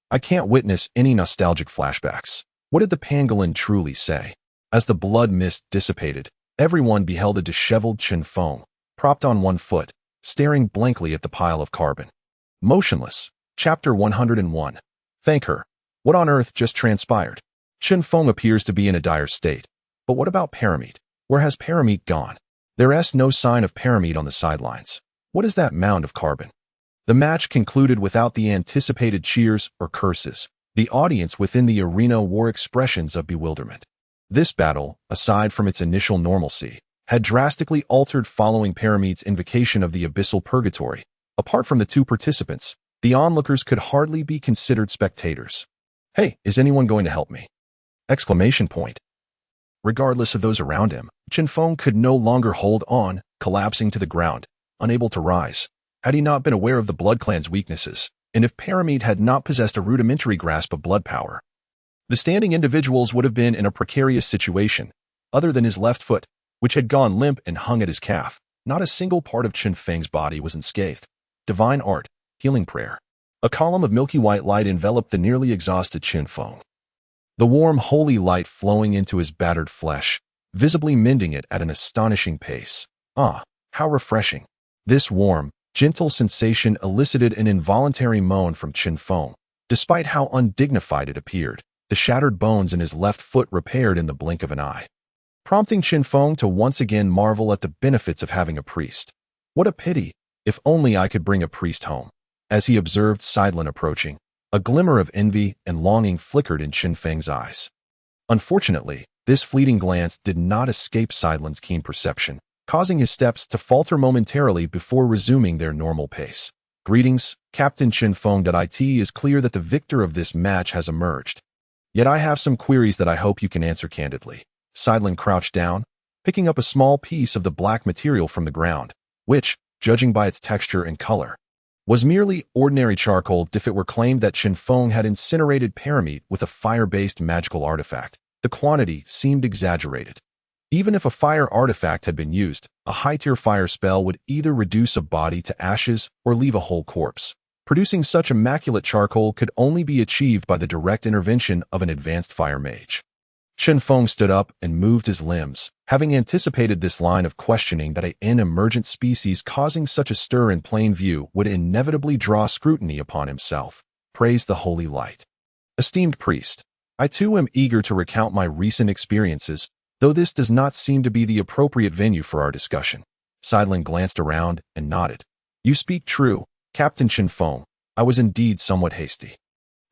I can't witness any nostalgic flashbacks. What did the pangolin truly say? As the blood mist dissipated, everyone beheld a disheveled Chinfong, propped on one foot, staring blankly at the pile of carbon. Motionless. Chapter 101. Thank her. What on earth just transpired? Chen Feng appears to be in a dire state. But what about Param? Where has Param gone? There's no sign of Param on the sidelines. What is that mound of carbon? The match concluded without the anticipated cheers or curses. The audience within the arena wore expressions of bewilderment. This battle, aside from its initial normalcy, had drastically altered following Param's invocation of the abyssal purgatory. Apart from the two participants, the onlookers could hardly be considered spectators. Hey, is anyone going to help me? Exclamation point. Regardless of those around him, Chinfong could no longer hold on, collapsing to the ground, unable to rise. Had he not been aware of the Blood Clan's weaknesses, and if Param had not possessed a rudimentary grasp of blood power, the standing individuals would have been in a precarious situation. Other than his left foot, which had gone limp and hung at his calf, not a single part of Chen Feng's body was unscathed. Divine art, healing prayer. A column of milky white light enveloped the nearly exhausted Chen Feng. The warm, holy light flowing into his battered flesh, visibly mending it at an astonishing pace. Ah, how refreshing. This warm, gentle sensation elicited an involuntary moan from Chen Feng. Despite how undignified it appeared, the shattered bones in his left foot repaired in the blink of an eye, prompting Chen Feng to once again marvel at the benefits of having a priest. What a pity! If only I could bring a priest home. As he observed Sidelin approaching, a glimmer of envy and longing flickered in Chen Feng's eyes. Unfortunately, this fleeting glance did not escape Sidelin's keen perception, causing his steps to falter momentarily before resuming their normal pace. Greetings, Captain Chinfong. It is clear that the victor of this match has emerged. Yet I have some queries that I hope you can answer candidly. Sidelin crouched down, picking up a small piece of the black material from the ground, which, judging by its texture and color, was merely ordinary charcoal. If it were claimed that Chen Feng had incinerated Param with a fire-based magical artifact, the quantity seemed exaggerated. Even if a fire artifact had been used, a high-tier fire spell would either reduce a body to ashes or leave a whole corpse. Producing such immaculate charcoal could only be achieved by the direct intervention of an advanced fire mage. Chen Feng stood up and moved his limbs, having anticipated this line of questioning that an emergent species causing such a stir in plain view would inevitably draw scrutiny upon himself. Praise the holy light. Esteemed priest, I too am eager to recount my recent experiences, though this does not seem to be the appropriate venue for our discussion. Sidelin glanced around and nodded. You speak true, Captain Chinfong. I was indeed somewhat hasty.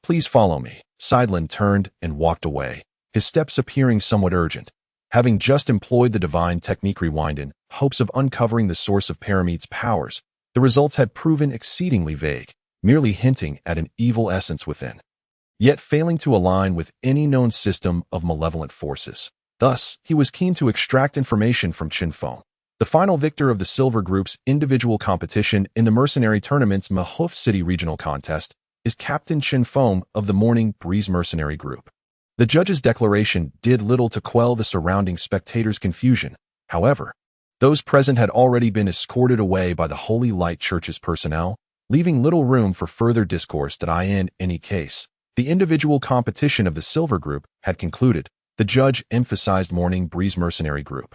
Please follow me. Sidelin turned and walked away, his steps appearing somewhat urgent. Having just employed the divine technique Rewind in hopes of uncovering the source of Param's powers, the results had proven exceedingly vague, merely hinting at an evil essence within, yet failing to align with any known system of malevolent forces. Thus, he was keen to extract information from Chinfong, the final victor of the Silver Group's individual competition in the Mercenary Tournament's Mahoof City Regional Contest. is Captain Chen Feng of the Morning Breeze Mercenary Group. The judge's declaration did little to quell the surrounding spectators' confusion. However, those present had already been escorted away by the Holy Light Church's personnel, leaving little room for further discourse. In any case, the individual competition of the Silver Group had concluded. The judge emphasized Morning Breeze Mercenary Group,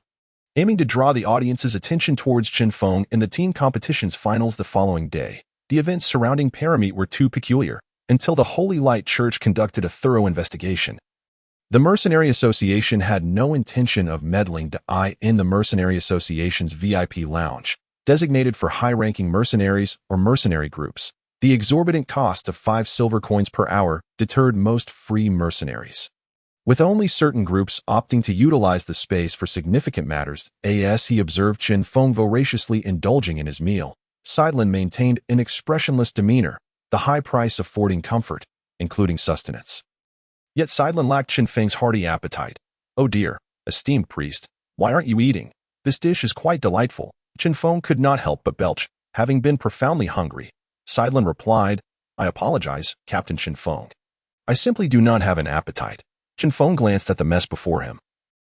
aiming to draw the audience's attention towards Chinfong in the team competition's finals the following day. The events surrounding Param were too peculiar, until the Holy Light Church conducted a thorough investigation. The Mercenary Association had no intention of meddling in the Mercenary Association's VIP lounge, designated for high-ranking mercenaries or mercenary groups. The exorbitant cost of 5 silver coins per hour deterred most free mercenaries, with only certain groups opting to utilize the space for significant matters. As he observed Chen Feng voraciously indulging in his meal, Sidelin maintained an expressionless demeanor, the high price affording comfort, including sustenance. Yet Sidelin lacked Chen Feng's hearty appetite. "Oh dear, esteemed priest, why aren't you eating? This dish is quite delightful." Chen Feng could not help but belch, having been profoundly hungry. Sidelin replied, "I apologize, Captain Chen Feng. I simply do not have an appetite." Chen Feng glanced at the mess before him,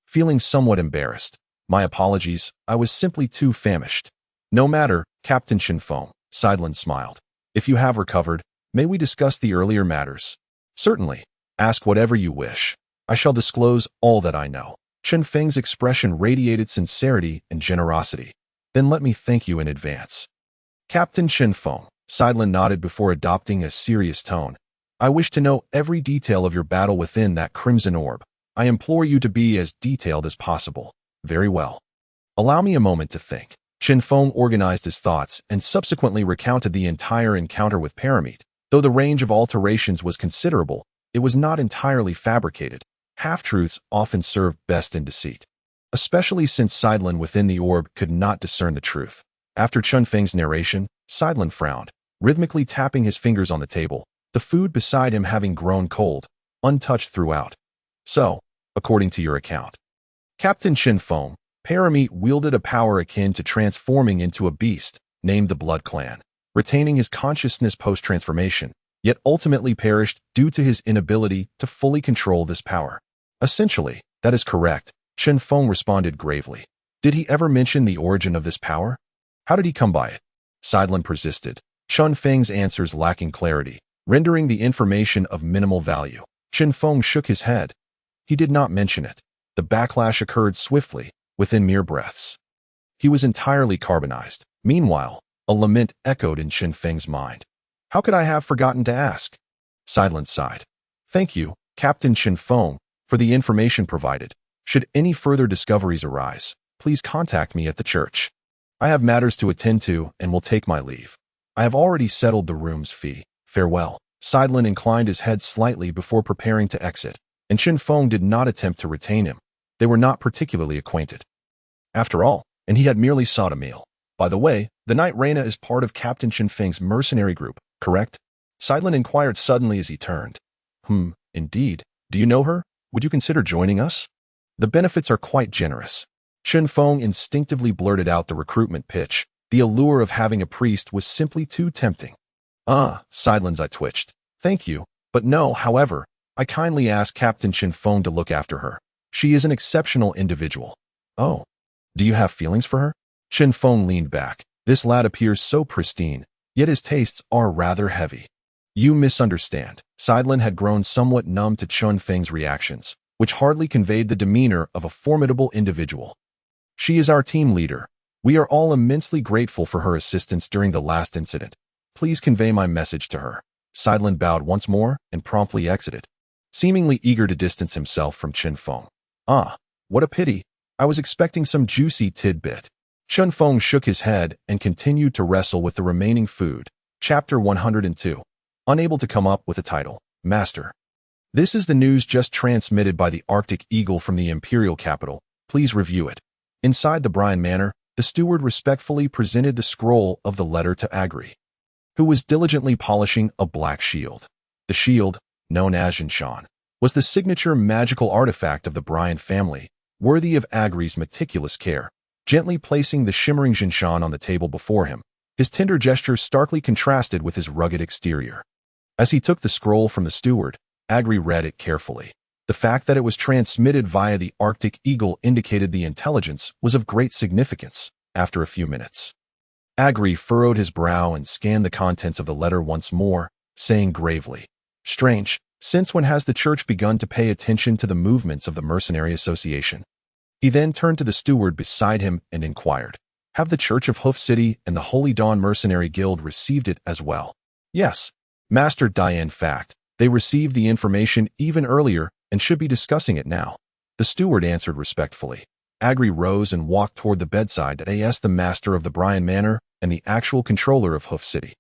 feeling somewhat embarrassed. "My apologies, I was simply too famished." "No matter, Captain Chen Feng," Sidelin smiled. "If you have recovered, may we discuss the earlier matters?" "Certainly. Ask whatever you wish. I shall disclose all that I know." Chen Feng's expression radiated sincerity and generosity. "Then let me thank you in advance." "Captain Chen Feng," Sidelin nodded before adopting a serious tone. "I wish to know every detail of your battle within that crimson orb. I implore you to be as detailed as possible." "Very well. Allow me a moment to think." Chen Feng organized his thoughts and subsequently recounted the entire encounter with Param. Though the range of alterations was considerable, it was not entirely fabricated. Half-truths often serve best in deceit, especially since Sidelin within the orb could not discern the truth. After Chen Feng's narration, Sidelin frowned, rhythmically tapping his fingers on the table, the food beside him having grown cold, untouched throughout. "So, according to your account, Captain Chen Feng, Param wielded a power akin to transforming into a beast, named the Blood Clan, retaining his consciousness post-transformation, yet ultimately perished due to his inability to fully control this power." "Essentially, that is correct," Chen Feng responded gravely. "Did he ever mention the origin of this power? How did he come by it?" Sidelin persisted, Chen Feng's answers lacking clarity, rendering the information of minimal value. Chen Feng shook his head. He did not mention it. The backlash occurred swiftly, within mere breaths. He was entirely carbonized. Meanwhile, a lament echoed in Chen Feng's mind. "How could I have forgotten to ask?" Sidelin sighed. "Thank you, Captain Chen Feng, for the information provided. Should any further discoveries arise, please contact me at the church. I have matters to attend to and will take my leave. I have already settled the room's fee. Farewell." Sidelin inclined his head slightly before preparing to exit, and Chen Feng did not attempt to retain him. They were not particularly acquainted, after all, and he had merely sought a meal. "By the way, the Knight Reina is part of Captain Chen Feng's mercenary group, correct?" Sidelin inquired suddenly as he turned. Indeed. Do you know her? Would you consider joining us? The benefits are quite generous." Chen Feng instinctively blurted out the recruitment pitch. The allure of having a priest was simply too tempting. Sidelin's eye twitched. "Thank you, but no, however, I kindly ask Captain Chen Feng to look after her. She is an exceptional individual." "Oh, do you have feelings for her?" Chen Feng leaned back. "This lad appears so pristine, yet his tastes are rather heavy." "You misunderstand." Sidelin had grown somewhat numb to Chen Feng's reactions, which hardly conveyed the demeanor of a formidable individual. "She is our team leader. We are all immensely grateful for her assistance during the last incident. Please convey my message to her." Sidelin bowed once more and promptly exited, seemingly eager to distance himself from Chen Feng. What a pity. I was expecting some juicy tidbit." Chen Feng shook his head and continued to wrestle with the remaining food. Chapter 102. Unable to come up with a title. Master. This is the news just transmitted by the Arctic Eagle from the Imperial capital. Please review it. Inside the Brian Manor, the steward respectfully presented the scroll of the letter to Agri, who was diligently polishing a black shield. The shield, known as Jinshan, was the signature magical artifact of the Brian family, worthy of Agri's meticulous care. Gently placing the shimmering Jinshan on the table before him, his tender gesture starkly contrasted with his rugged exterior. As he took the scroll from the steward, Agri read it carefully. The fact that it was transmitted via the Arctic Eagle indicated the intelligence was of great significance. After a few minutes, Agri furrowed his brow and scanned the contents of the letter once more, saying gravely, "Strange, since when has the church begun to pay attention to the movements of the Mercenary Association?" He then turned to the steward beside him and inquired, "Have the Church of Hoof City and the Holy Dawn Mercenary Guild received it as well?" "Yes, Master Dai. In fact, they received the information even earlier and should be discussing it now," the steward answered respectfully. Agri rose and walked toward the bedside as the master of the Bryan Manor and the actual controller of Hoof City.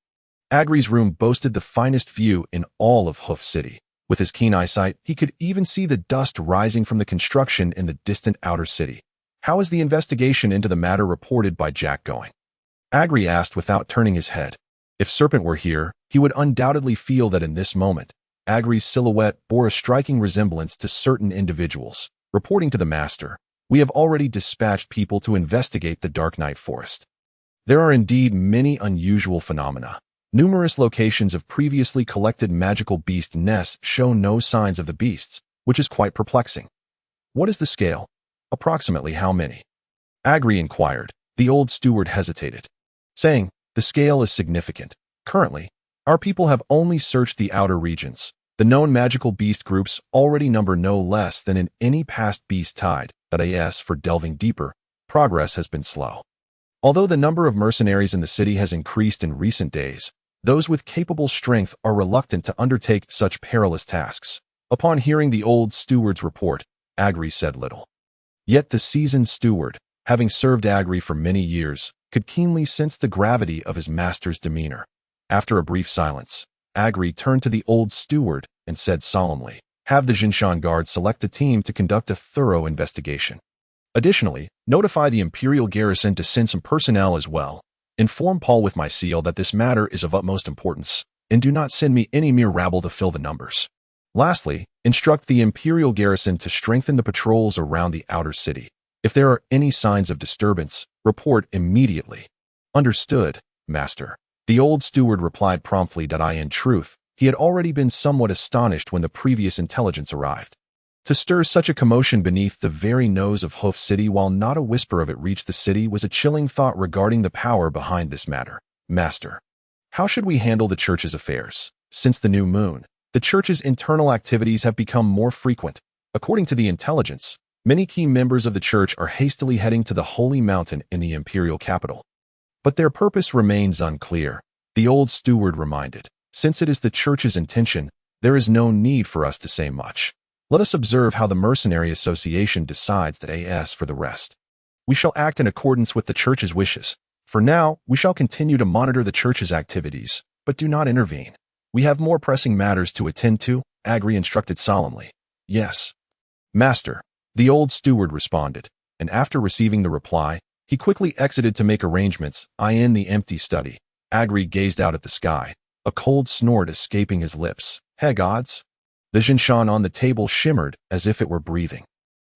Agri's room boasted the finest view in all of Hoof City. With his keen eyesight, he could even see the dust rising from the construction in the distant outer city. "How is the investigation into the matter reported by Jack going?" Agri asked without turning his head. If Serpent were here, he would undoubtedly feel that in this moment, Agri's silhouette bore a striking resemblance to certain individuals. Reporting to the master, "We have already dispatched people to investigate the Dark Night Forest. There are indeed many unusual phenomena. Numerous locations of previously collected magical beast nests show no signs of the beasts, which is quite perplexing." "What is the scale? Approximately how many?" Agri inquired. The old steward hesitated, saying, "The scale is significant. Currently, our people have only searched the outer regions. The known magical beast groups already number no less than in any past beast tide, but as for delving deeper, progress has been slow. Although the number of mercenaries in the city has increased in recent days, those with capable strength are reluctant to undertake such perilous tasks." Upon hearing the old steward's report, Agri said little. Yet the seasoned steward, having served Agri for many years, could keenly sense the gravity of his master's demeanor. After a brief silence, Agri turned to the old steward and said solemnly, "Have the Jinshan Guard select a team to conduct a thorough investigation. Additionally, notify the Imperial Garrison to send some personnel as well. Inform Paul with my seal that this matter is of utmost importance, and do not send me any mere rabble to fill the numbers. Lastly, instruct the Imperial Garrison to strengthen the patrols around the outer city. If there are any signs of disturbance, report immediately." "Understood, Master." The old steward replied promptly that in truth, he had already been somewhat astonished when the previous intelligence arrived. To stir such a commotion beneath the very nose of Hoof City while not a whisper of it reached the city was a chilling thought regarding the power behind this matter. "Master, how should we handle the church's affairs? Since the new moon, the church's internal activities have become more frequent. According to the intelligence, many key members of the church are hastily heading to the Holy Mountain in the imperial capital. But their purpose remains unclear," the old steward reminded. "Since it is the church's intention, there is no need for us to say much. Let us observe how the Mercenary Association decides that as for the rest. We shall act in accordance with the church's wishes. For now, we shall continue to monitor the church's activities, but do not intervene. We have more pressing matters to attend to," Agri instructed solemnly. "Yes, Master," the old steward responded, and after receiving the reply, he quickly exited to make arrangements. In the empty study, Agri gazed out at the sky, a cold snort escaping his lips. "Hey gods!" The Jinshan on the table shimmered as if it were breathing.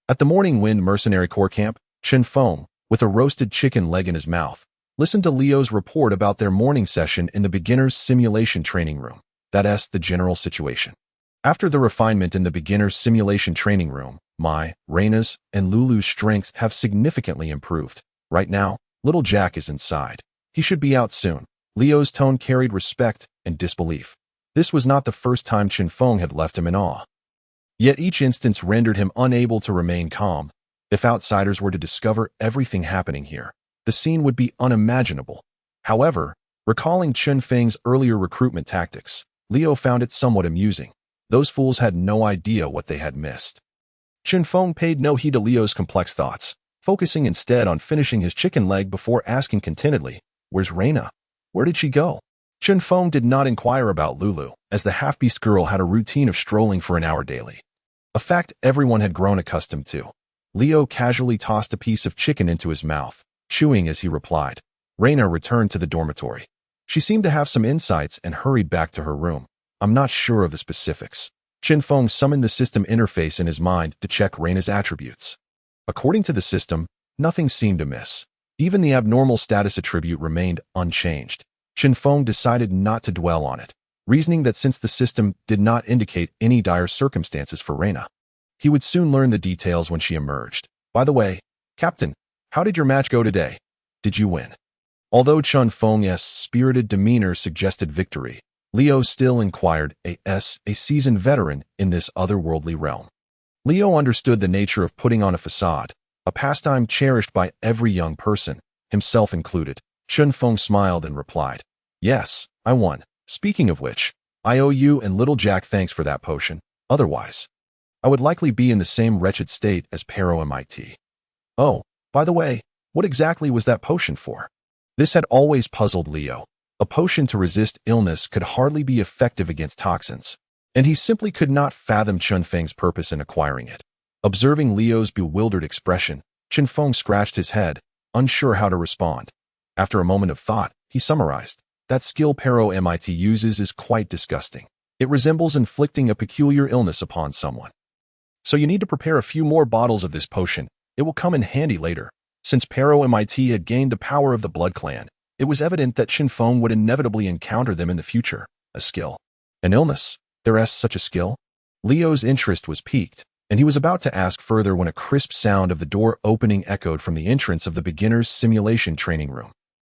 At the Morning Wind Mercenary Corps camp, Chen Feng, with a roasted chicken leg in his mouth, listened to Leo's report about their morning session in the beginner's simulation training room. That's the general situation. After the refinement in the beginner's simulation training room, Mai, Reina's, and Lulu's strengths have significantly improved. Right now, little Jack is inside. He should be out soon. Leo's tone carried respect and disbelief. This was not the first time Chinfong had left him in awe. Yet each instance rendered him unable to remain calm. If outsiders were to discover everything happening here, the scene would be unimaginable. However, recalling Chen Feng's earlier recruitment tactics, Leo found it somewhat amusing. Those fools had no idea what they had missed. Chinfong paid no heed to Leo's complex thoughts, focusing instead on finishing his chicken leg before asking contentedly, "Where's Reina? Where did she go?" Chinfong did not inquire about Lulu, as the half-beast girl had a routine of strolling for an hour daily, a fact everyone had grown accustomed to. Leo casually tossed a piece of chicken into his mouth, chewing as he replied. Reina returned to the dormitory. She seemed to have some insights and hurried back to her room. "I'm not sure of the specifics." Chinfong summoned the system interface in his mind to check Reina's attributes. According to the system, nothing seemed amiss. Even the abnormal status attribute remained unchanged. Chinfong decided not to dwell on it. reasoning that since the system did not indicate any dire circumstances for Reina, he would soon learn the details when she emerged. By the way, Captain, how did your match go today? Did you win? Although Chen Feng's spirited demeanor suggested victory, Leo still inquired, a seasoned veteran in this otherworldly realm. Leo understood the nature of putting on a facade, a pastime cherished by every young person, himself included. Chen Feng smiled and replied, "Yes, I won. Speaking of which, I owe you and little Jack thanks for that potion. Otherwise, I would likely be in the same wretched state as Param and Mightiest. Oh, by the way, what exactly was that potion for?" This had always puzzled Leo. A potion to resist illness could hardly be effective against toxins, and he simply could not fathom Chen Feng's purpose in acquiring it. Observing Leo's bewildered expression, Chen Feng scratched his head, unsure how to respond. After a moment of thought, he summarized, "That skill Param uses is quite disgusting. It resembles inflicting a peculiar illness upon someone. So you need to prepare a few more bottles of this potion. It will come in handy later." Since Param had gained the power of the Blood Clan, it was evident that Chinfong would inevitably encounter them in the future. A skill. An illness? There is such a skill? Leo's interest was piqued, and he was about to ask further when a crisp sound of the door opening echoed from the entrance of the beginner's simulation training room,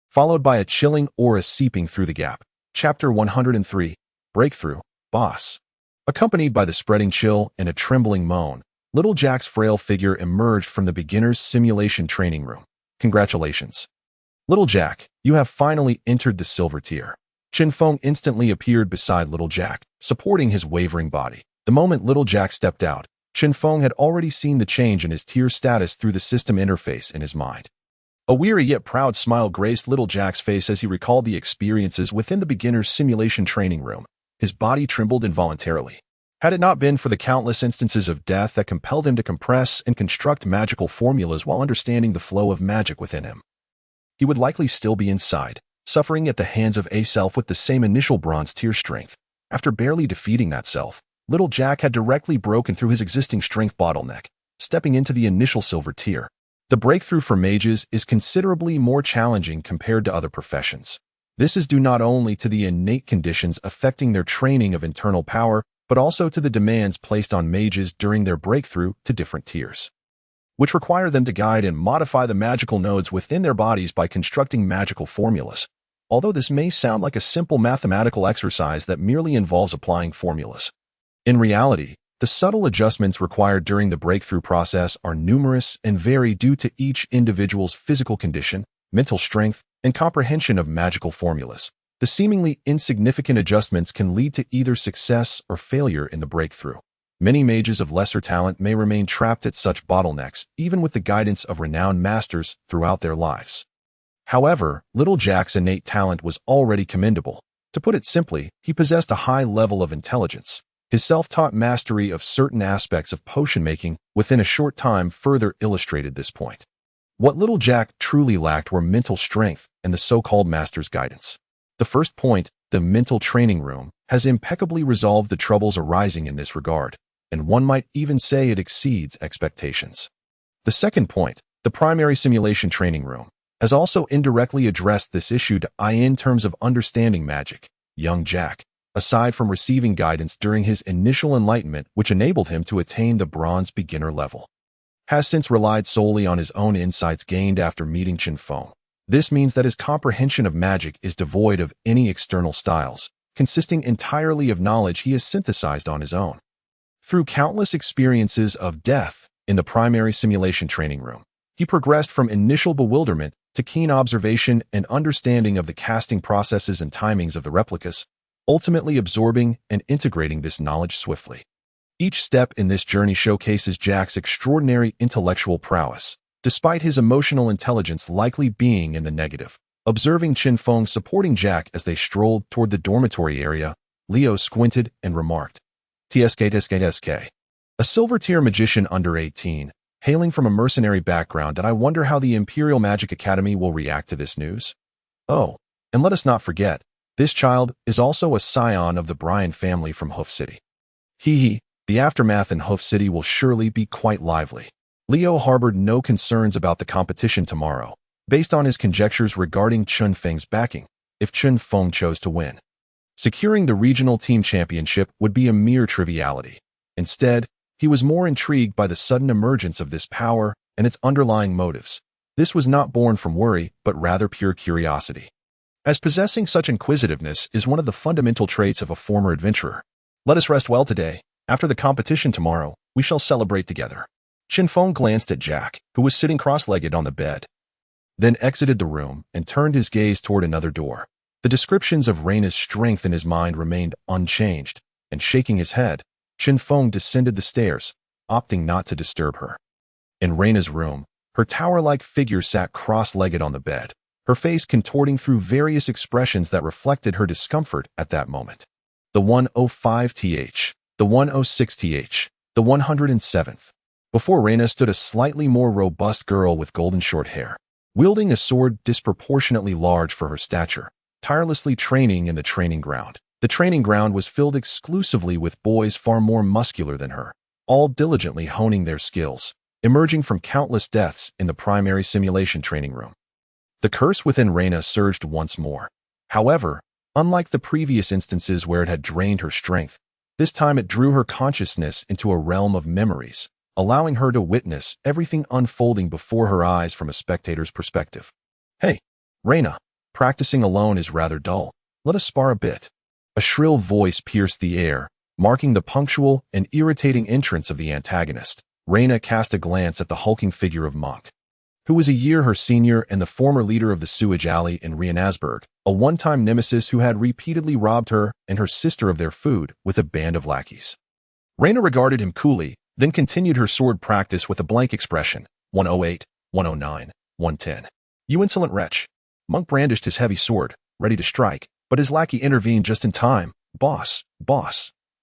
followed by a chilling aura seeping through the gap. Chapter 103, Breakthrough, Boss. Accompanied by the spreading chill and a trembling moan, little Jack's frail figure emerged from the beginner's simulation training room. "Congratulations. Little Jack, you have finally entered the silver tier." Chinfong instantly appeared beside little Jack, supporting his wavering body. The moment little Jack stepped out, Chinfong had already seen the change in his tier status through the system interface in his mind. A weary yet proud smile graced little Jack's face as he recalled the experiences within the beginner's simulation training room. His body trembled involuntarily. Had it not been for the countless instances of death that compelled him to compress and construct magical formulas while understanding the flow of magic within him, he would likely still be inside, suffering at the hands of a self with the same initial bronze tier strength. After barely defeating that self, little Jack had directly broken through his existing strength bottleneck, stepping into the initial silver tier. The breakthrough for mages is considerably more challenging compared to other professions. This is due not only to the innate conditions affecting their training of internal power, but also to the demands placed on mages during their breakthrough to different tiers, which require them to guide and modify the magical nodes within their bodies by constructing magical formulas. Although this may sound like a simple mathematical exercise that merely involves applying formulas, in reality, the subtle adjustments required during the breakthrough process are numerous and vary due to each individual's physical condition, mental strength, and comprehension of magical formulas. The seemingly insignificant adjustments can lead to either success or failure in the breakthrough. Many mages of lesser talent may remain trapped at such bottlenecks, even with the guidance of renowned masters throughout their lives. However, little Jack's innate talent was already commendable. To put it simply, he possessed a high level of intelligence. His self-taught mastery of certain aspects of potion-making within a short time further illustrated this point. What little Jack truly lacked were mental strength and the so-called master's guidance. The first point, the mental training room, has impeccably resolved the troubles arising in this regard, and one might even say it exceeds expectations. The second point, the primary simulation training room, has also indirectly addressed this issue in terms of understanding magic. Young Jack, aside from receiving guidance during his initial enlightenment which enabled him to attain the bronze beginner level, has since relied solely on his own insights gained after meeting Chinfong. This means that his comprehension of magic is devoid of any external styles, consisting entirely of knowledge he has synthesized on his own. Through countless experiences of death in the primary simulation training room, he progressed from initial bewilderment to keen observation and understanding of the casting processes and timings of the replicas, ultimately absorbing and integrating this knowledge swiftly. Each step in this journey showcases Jack's extraordinary intellectual prowess, despite his emotional intelligence likely being in the negative. Observing Chinfong supporting Jack as they strolled toward the dormitory area, Leo squinted and remarked, "TSK. A silver-tier magician under 18, hailing from a mercenary background, and I wonder how the Imperial Magic Academy will react to this news. Oh, and let us not forget, this child is also a scion of the Bryan family from Hoof City. The aftermath in Hoof City will surely be quite lively." Leo harbored no concerns about the competition tomorrow, based on his conjectures regarding Chen Feng's backing, if Chen Feng chose to win. Securing the regional team championship would be a mere triviality. Instead, he was more intrigued by the sudden emergence of this power and its underlying motives. This was not born from worry, but rather pure curiosity. As possessing such inquisitiveness is one of the fundamental traits of a former adventurer. Let us rest well today. After the competition tomorrow, we shall celebrate together. Chinfong glanced at Jack, who was sitting cross-legged on the bed, then exited the room and turned his gaze toward another door. The descriptions of Reina's strength in his mind remained unchanged, and shaking his head, Chen Feng descended the stairs, opting not to disturb her. In Reina's room, her tower-like figure sat cross-legged on the bed, her face contorting through various expressions that reflected her discomfort at that moment. The 105th, the 106th, the 107th. Before Reina stood a slightly more robust girl with golden short hair, wielding a sword disproportionately large for her stature, tirelessly training in the training ground. The training ground was filled exclusively with boys far more muscular than her, all diligently honing their skills, emerging from countless deaths in the primary simulation training room. The curse within Reina surged once more. However, unlike the previous instances where it had drained her strength, this time it drew her consciousness into a realm of memories, allowing her to witness everything unfolding before her eyes from a spectator's perspective. Hey, Reina, practicing alone is rather dull. Let us spar a bit. A shrill voice pierced the air, marking the punctual and irritating entrance of the antagonist. Reina cast a glance at the hulking figure of Monk, who was a year her senior and the former leader of the sewage alley in Rienasburg, a one-time nemesis who had repeatedly robbed her and her sister of their food with a band of lackeys. Reina regarded him coolly, then continued her sword practice with a blank expression. 108, 109, 110. You insolent wretch. Monk brandished his heavy sword, ready to strike, but his lackey intervened just in time. Boss,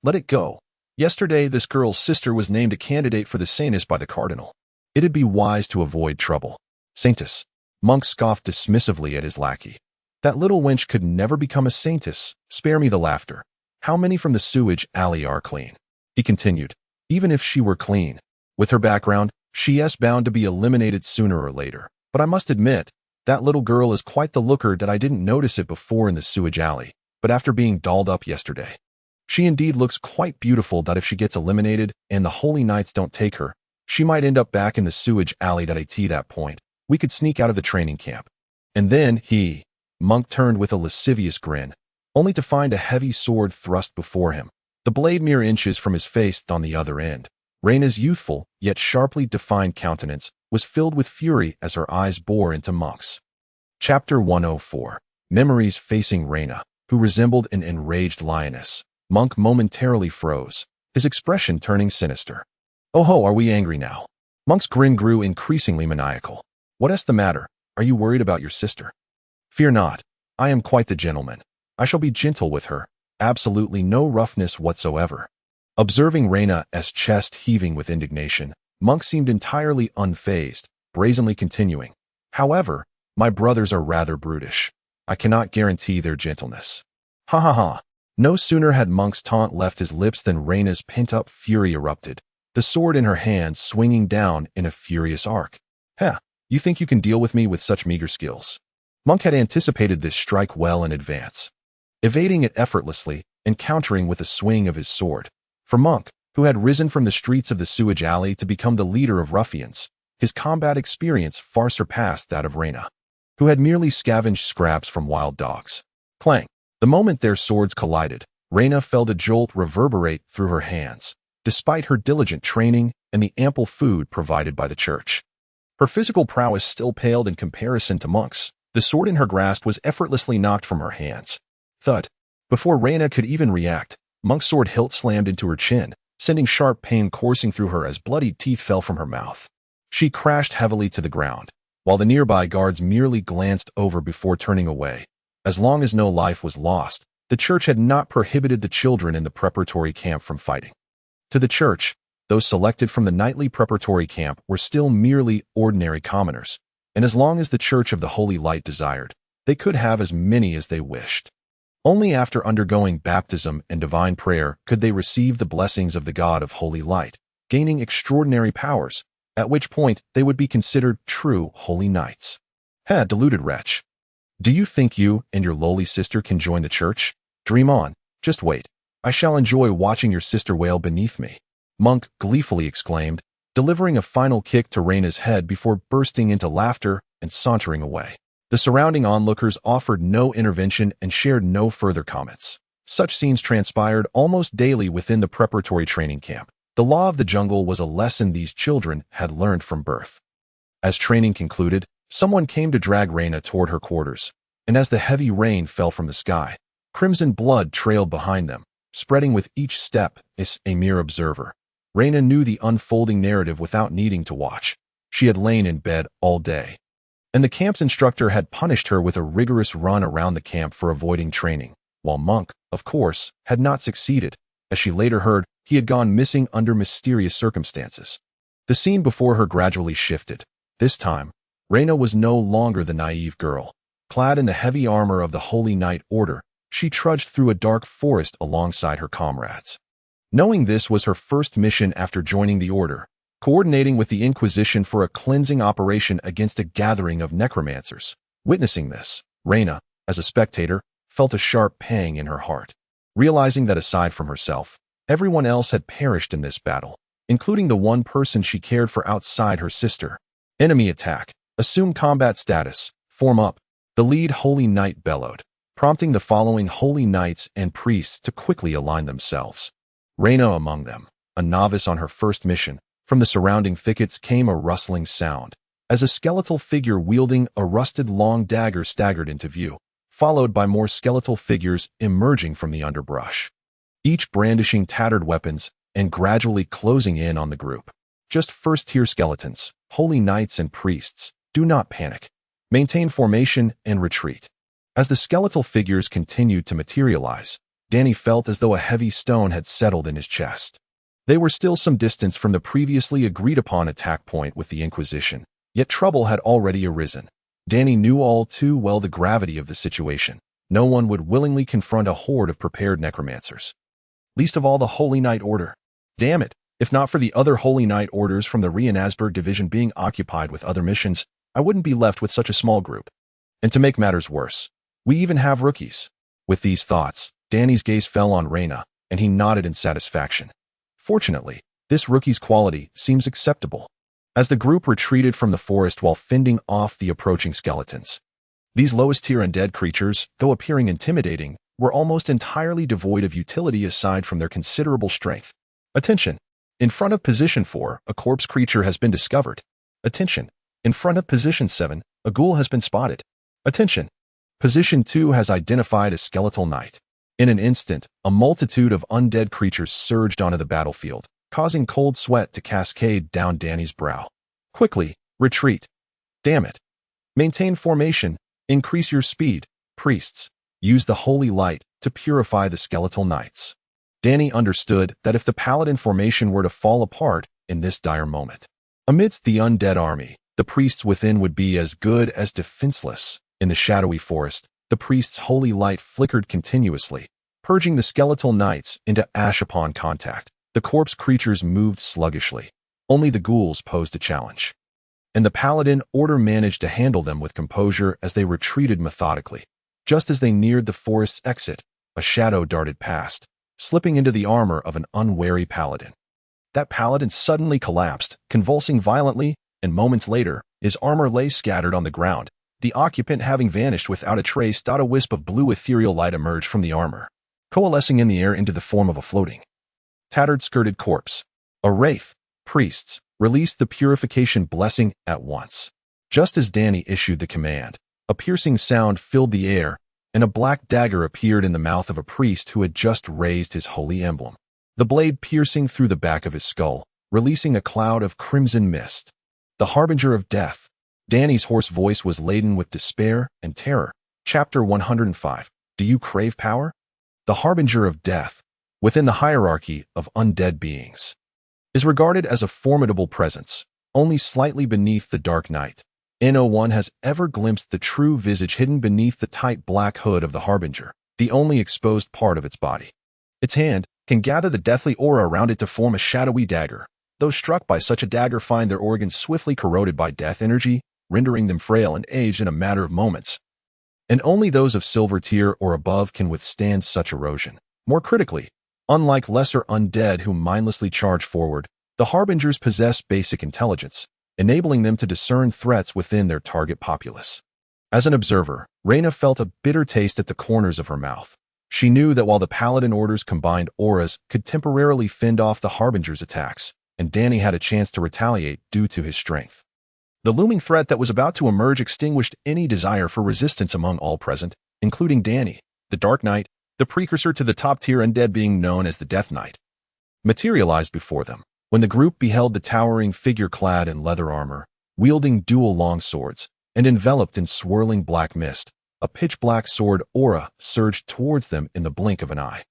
let it go. Yesterday, this girl's sister was named a candidate for the Saintess by the Cardinal. It'd be wise to avoid trouble. Saintess. Monk scoffed dismissively at his lackey. That little wench could never become a saintess. Spare me the laughter. How many from the sewage alley are clean? He continued. Even if she were clean, with her background, she is bound to be eliminated sooner or later. But I must admit, that little girl is quite the looker that I didn't notice it before in the sewage alley, but after being dolled up yesterday. She indeed looks quite beautiful that if she gets eliminated and the Holy Knights don't take her, she might end up back in the sewage alley at that point. We could sneak out of the training camp. And then Monk turned with a lascivious grin, only to find a heavy sword thrust before him, the blade mere inches from his face on the other end. Reina's youthful, yet sharply defined countenance was filled with fury as her eyes bore into Monk's. Chapter 104. Memories facing Reina, who resembled an enraged lioness. Monk momentarily froze, his expression turning sinister. Oh ho, are we angry now? Monk's grin grew increasingly maniacal. What is the matter? Are you worried about your sister? Fear not. I am quite the gentleman. I shall be gentle with her. Absolutely no roughness whatsoever. Observing Reina's chest heaving with indignation, Monk seemed entirely unfazed, brazenly continuing. However, my brothers are rather brutish. I cannot guarantee their gentleness. Ha ha ha. No sooner had Monk's taunt left his lips than Reina's pent-up fury erupted, the sword in her hand swinging down in a furious arc. Heh, you think you can deal with me with such meager skills? Monk had anticipated this strike well in advance, evading it effortlessly and countering with a swing of his sword. For Monk, who had risen from the streets of the sewage alley to become the leader of ruffians, his combat experience far surpassed that of Reina, who had merely scavenged scraps from wild dogs. Clang! The moment their swords collided, Reina felt a jolt reverberate through her hands, despite her diligent training and the ample food provided by the church. Her physical prowess still paled in comparison to Monk's. The sword in her grasp was effortlessly knocked from her hands. Thud! Before Reina could even react, Monk's sword hilt slammed into her chin, sending sharp pain coursing through her as bloodied teeth fell from her mouth. She crashed heavily to the ground, while the nearby guards merely glanced over before turning away. As long as no life was lost, the church had not prohibited the children in the preparatory camp from fighting. To the church, those selected from the nightly preparatory camp were still merely ordinary commoners, and as long as the Church of the Holy Light desired, they could have as many as they wished. Only after undergoing baptism and divine prayer could they receive the blessings of the God of Holy Light, gaining extraordinary powers, at which point they would be considered true holy knights. Deluded wretch. Do you think you and your lowly sister can join the church? Dream on. Just wait. I shall enjoy watching your sister wail beneath me. Monk gleefully exclaimed, delivering a final kick to Reina's head before bursting into laughter and sauntering away. The surrounding onlookers offered no intervention and shared no further comments. Such scenes transpired almost daily within the preparatory training camp. The law of the jungle was a lesson these children had learned from birth. As training concluded, someone came to drag Reina toward her quarters, and as the heavy rain fell from the sky, crimson blood trailed behind them, spreading with each step as a mere observer. Reina knew the unfolding narrative without needing to watch. She had lain in bed all day, and the camp's instructor had punished her with a rigorous run around the camp for avoiding training, while Monk, of course, had not succeeded. As she later heard, he had gone missing under mysterious circumstances. The scene before her gradually shifted. This time, Reina was no longer the naive girl. Clad in the heavy armor of the Holy Knight Order, she trudged through a dark forest alongside her comrades. Knowing this was her first mission after joining the Order, coordinating with the Inquisition for a cleansing operation against a gathering of necromancers. Witnessing this, Reina, as a spectator, felt a sharp pang in her heart, realizing that aside from herself, everyone else had perished in this battle, including the one person she cared for outside her sister. Enemy attack. Assume combat status. Form up. The lead Holy Knight bellowed, prompting the following Holy Knights and priests to quickly align themselves. Reina among them, a novice on her first mission. From the surrounding thickets came a rustling sound, as a skeletal figure wielding a rusted long dagger staggered into view, followed by more skeletal figures emerging from the underbrush, each brandishing tattered weapons and gradually closing in on the group. Just first-tier skeletons, Holy Knights and priests, do not panic. Maintain formation and retreat. As the skeletal figures continued to materialize, Danny felt as though a heavy stone had settled in his chest. They were still some distance from the previously agreed-upon attack point with the Inquisition, yet trouble had already arisen. Danny knew all too well the gravity of the situation. No one would willingly confront a horde of prepared necromancers, least of all the Holy Knight Order. Damn it, if not for the other Holy Knight Orders from the Rienasberg division being occupied with other missions, I wouldn't be left with such a small group. And to make matters worse, we even have rookies. With these thoughts, Danny's gaze fell on Reina, and he nodded in satisfaction. Fortunately, this rookie's quality seems acceptable. As the group retreated from the forest while fending off the approaching skeletons, these lowest-tier undead creatures, though appearing intimidating, were almost entirely devoid of utility aside from their considerable strength. Attention! In front of Position 4, a corpse creature has been discovered. Attention! In front of Position 7, a ghoul has been spotted. Attention! Position 2 has identified a skeletal knight. In an instant, a multitude of undead creatures surged onto the battlefield, causing cold sweat to cascade down Danny's brow. Quickly, retreat. Damn it. Maintain formation. Increase your speed. Priests, use the holy light to purify the skeletal knights. Danny understood that if the paladin formation were to fall apart in this dire moment, amidst the undead army, the priests within would be as good as defenseless. In the shadowy forest, the priest's holy light flickered continuously, purging the skeletal knights into ash upon contact. The corpse creatures moved sluggishly. Only the ghouls posed a challenge, and the paladin order managed to handle them with composure as they retreated methodically. Just as they neared the forest's exit, a shadow darted past, slipping into the armor of an unwary paladin. That paladin suddenly collapsed, convulsing violently, and moments later, his armor lay scattered on the ground. The occupant having vanished without a trace, a wisp of blue ethereal light emerged from the armor, coalescing in the air into the form of a floating, tattered skirted corpse. A wraith. Priests, released the purification blessing at once. Just as Danny issued the command, a piercing sound filled the air, and a black dagger appeared in the mouth of a priest who had just raised his holy emblem, the blade piercing through the back of his skull, releasing a cloud of crimson mist. The harbinger of death. Danny's hoarse voice was laden with despair and terror. Chapter 105. Do you crave power? The harbinger of death, within the hierarchy of undead beings, is regarded as a formidable presence, only slightly beneath the Dark Knight. No one has ever glimpsed the true visage hidden beneath the tight black hood of the harbinger, the only exposed part of its body. Its hand can gather the deathly aura around it to form a shadowy dagger. Those struck by such a dagger find their organs swiftly corroded by death energy, rendering them frail and aged in a matter of moments. and only those of silver tier or above can withstand such erosion. More critically, unlike lesser undead who mindlessly charge forward, the Harbingers possess basic intelligence, enabling them to discern threats within their target populace. As an observer, Reyna felt a bitter taste at the corners of her mouth. She knew that while the Paladin Order's combined auras could temporarily fend off the Harbinger's attacks, and Danny had a chance to retaliate due to his strength. The looming threat that was about to emerge extinguished any desire for resistance among all present, including Danny, the Dark Knight, the precursor to the top-tier undead being known as the Death Knight, materialized before them. When the group beheld the towering figure clad in leather armor, wielding dual longswords, and enveloped in swirling black mist, a pitch-black sword aura surged towards them in the blink of an eye.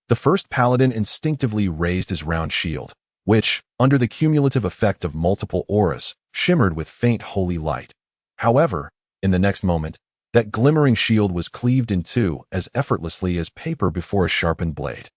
The first paladin instinctively raised his round shield, which, under the cumulative effect of multiple auras, shimmered with faint holy light. However, in the next moment, that glimmering shield was cleaved in two as effortlessly as paper before a sharpened blade.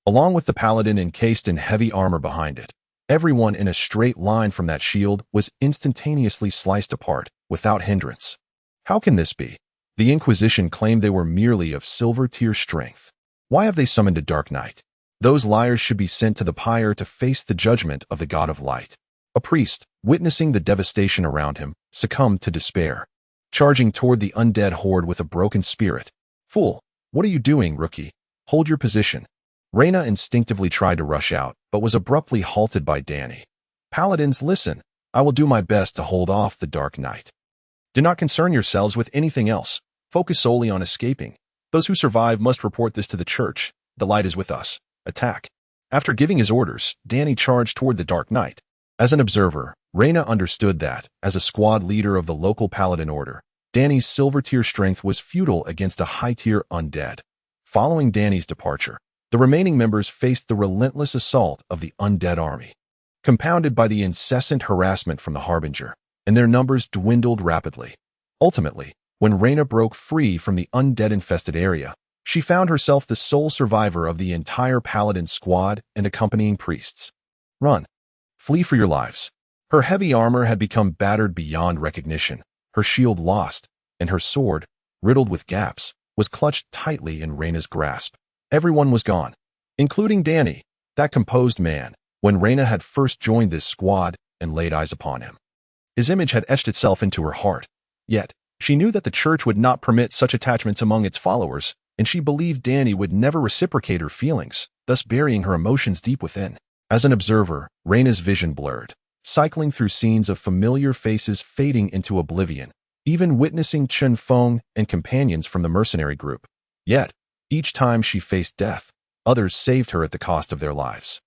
Along with the paladin encased in heavy armor behind it, everyone in a straight line from that shield was instantaneously sliced apart, without hindrance. How can this be? The Inquisition claimed they were merely of silver tier strength. Why have they summoned a Dark Knight? Those liars should be sent to the pyre to face the judgment of the God of Light. A priest, witnessing the devastation around him, succumbed to despair, charging toward the undead horde with a broken spirit. Fool, what are you doing, rookie? Hold your position. Reyna instinctively tried to rush out, but was abruptly halted by Danny. Paladins, listen. I will do my best to hold off the Dark Knight. Do not concern yourselves with anything else. Focus solely on escaping. Those who survive must report this to the church. The light is with us. Attack. After giving his orders, Danny charged toward the Dark Knight. As an observer, Reyna understood that, as a squad leader of the local Paladin Order, Danny's silver-tier strength was futile against a high-tier undead. Following Danny's departure, the remaining members faced the relentless assault of the undead army, compounded by the incessant harassment from the Harbinger, and their numbers dwindled rapidly. Ultimately, when Reyna broke free from the undead-infested area, she found herself the sole survivor of the entire Paladin squad and accompanying priests. Run. Flee for your lives. Her heavy armor had become battered beyond recognition, her shield lost, and her sword, riddled with gaps, was clutched tightly in Reyna's grasp. Everyone was gone, including Danny, that composed man, when Reyna had first joined this squad and laid eyes upon him. His image had etched itself into her heart. Yet, she knew that the church would not permit such attachments among its followers, and she believed Danny would never reciprocate her feelings, thus burying her emotions deep within. As an observer, Reyna's vision blurred, cycling through scenes of familiar faces fading into oblivion, even witnessing Chen Feng and companions from the Mercenary group. Yet, each time she faced death, others saved her at the cost of their lives.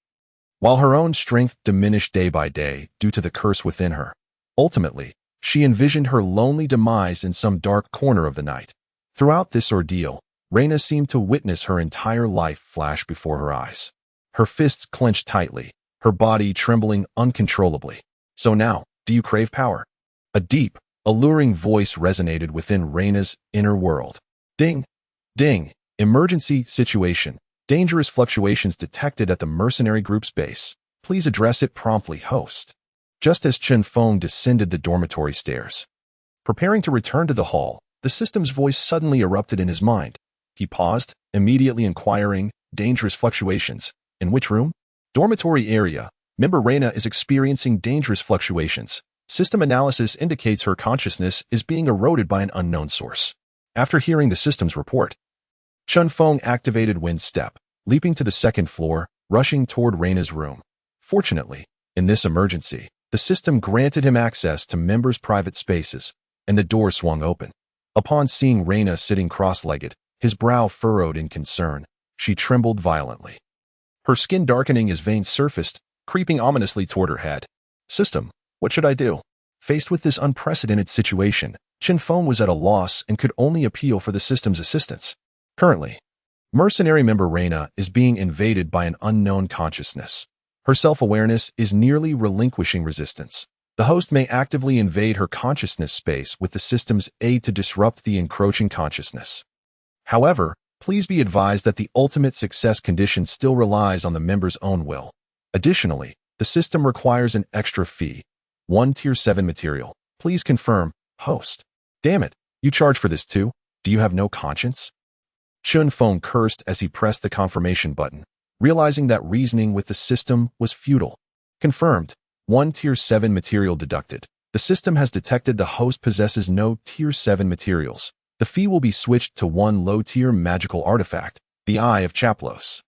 While her own strength diminished day by day due to the curse within her, ultimately, she envisioned her lonely demise in some dark corner of the night. Throughout this ordeal, Reyna seemed to witness her entire life flash before her eyes. Her fists clenched tightly, her body trembling uncontrollably. So now, do you crave power? A deep, alluring voice resonated within Reyna's inner world. Ding! Ding! Emergency situation. Dangerous fluctuations detected at the Mercenary group's base. Please address it promptly, host. Just as Chen Feng descended the dormitory stairs, preparing to return to the hall, the system's voice suddenly erupted in his mind. He paused, immediately inquiring, dangerous fluctuations. In which room? Dormitory area. Member Reyna is experiencing dangerous fluctuations. System analysis indicates her consciousness is being eroded by an unknown source. After hearing the system's report, Chen Feng activated Wind Step, leaping to the second floor, rushing toward Reyna's room. Fortunately, in this emergency, the system granted him access to members' private spaces, and the door swung open. Upon seeing Reyna sitting cross-legged, his brow furrowed in concern, she trembled violently. Her skin darkening as veins surfaced, creeping ominously toward her head. System, what should I do? Faced with this unprecedented situation, Chen Feng was at a loss and could only appeal for the system's assistance. Currently, Mercenary member Reyna is being invaded by an unknown consciousness. Her self-awareness is nearly relinquishing resistance. The host may actively invade her consciousness space with the system's aid to disrupt the encroaching consciousness. However, please be advised that the ultimate success condition still relies on the member's own will. Additionally, the system requires an extra fee. 1 Tier 7 material. Please confirm, host. Damn it, you charge for this too? Do you have no conscience? Chen Feng cursed as he pressed the confirmation button, realizing that reasoning with the system was futile. Confirmed. 1 Tier 7 material deducted. The system has detected the host possesses no Tier 7 materials. The fee will be switched to 1 low-tier magical artifact, the Eye of Chaplos.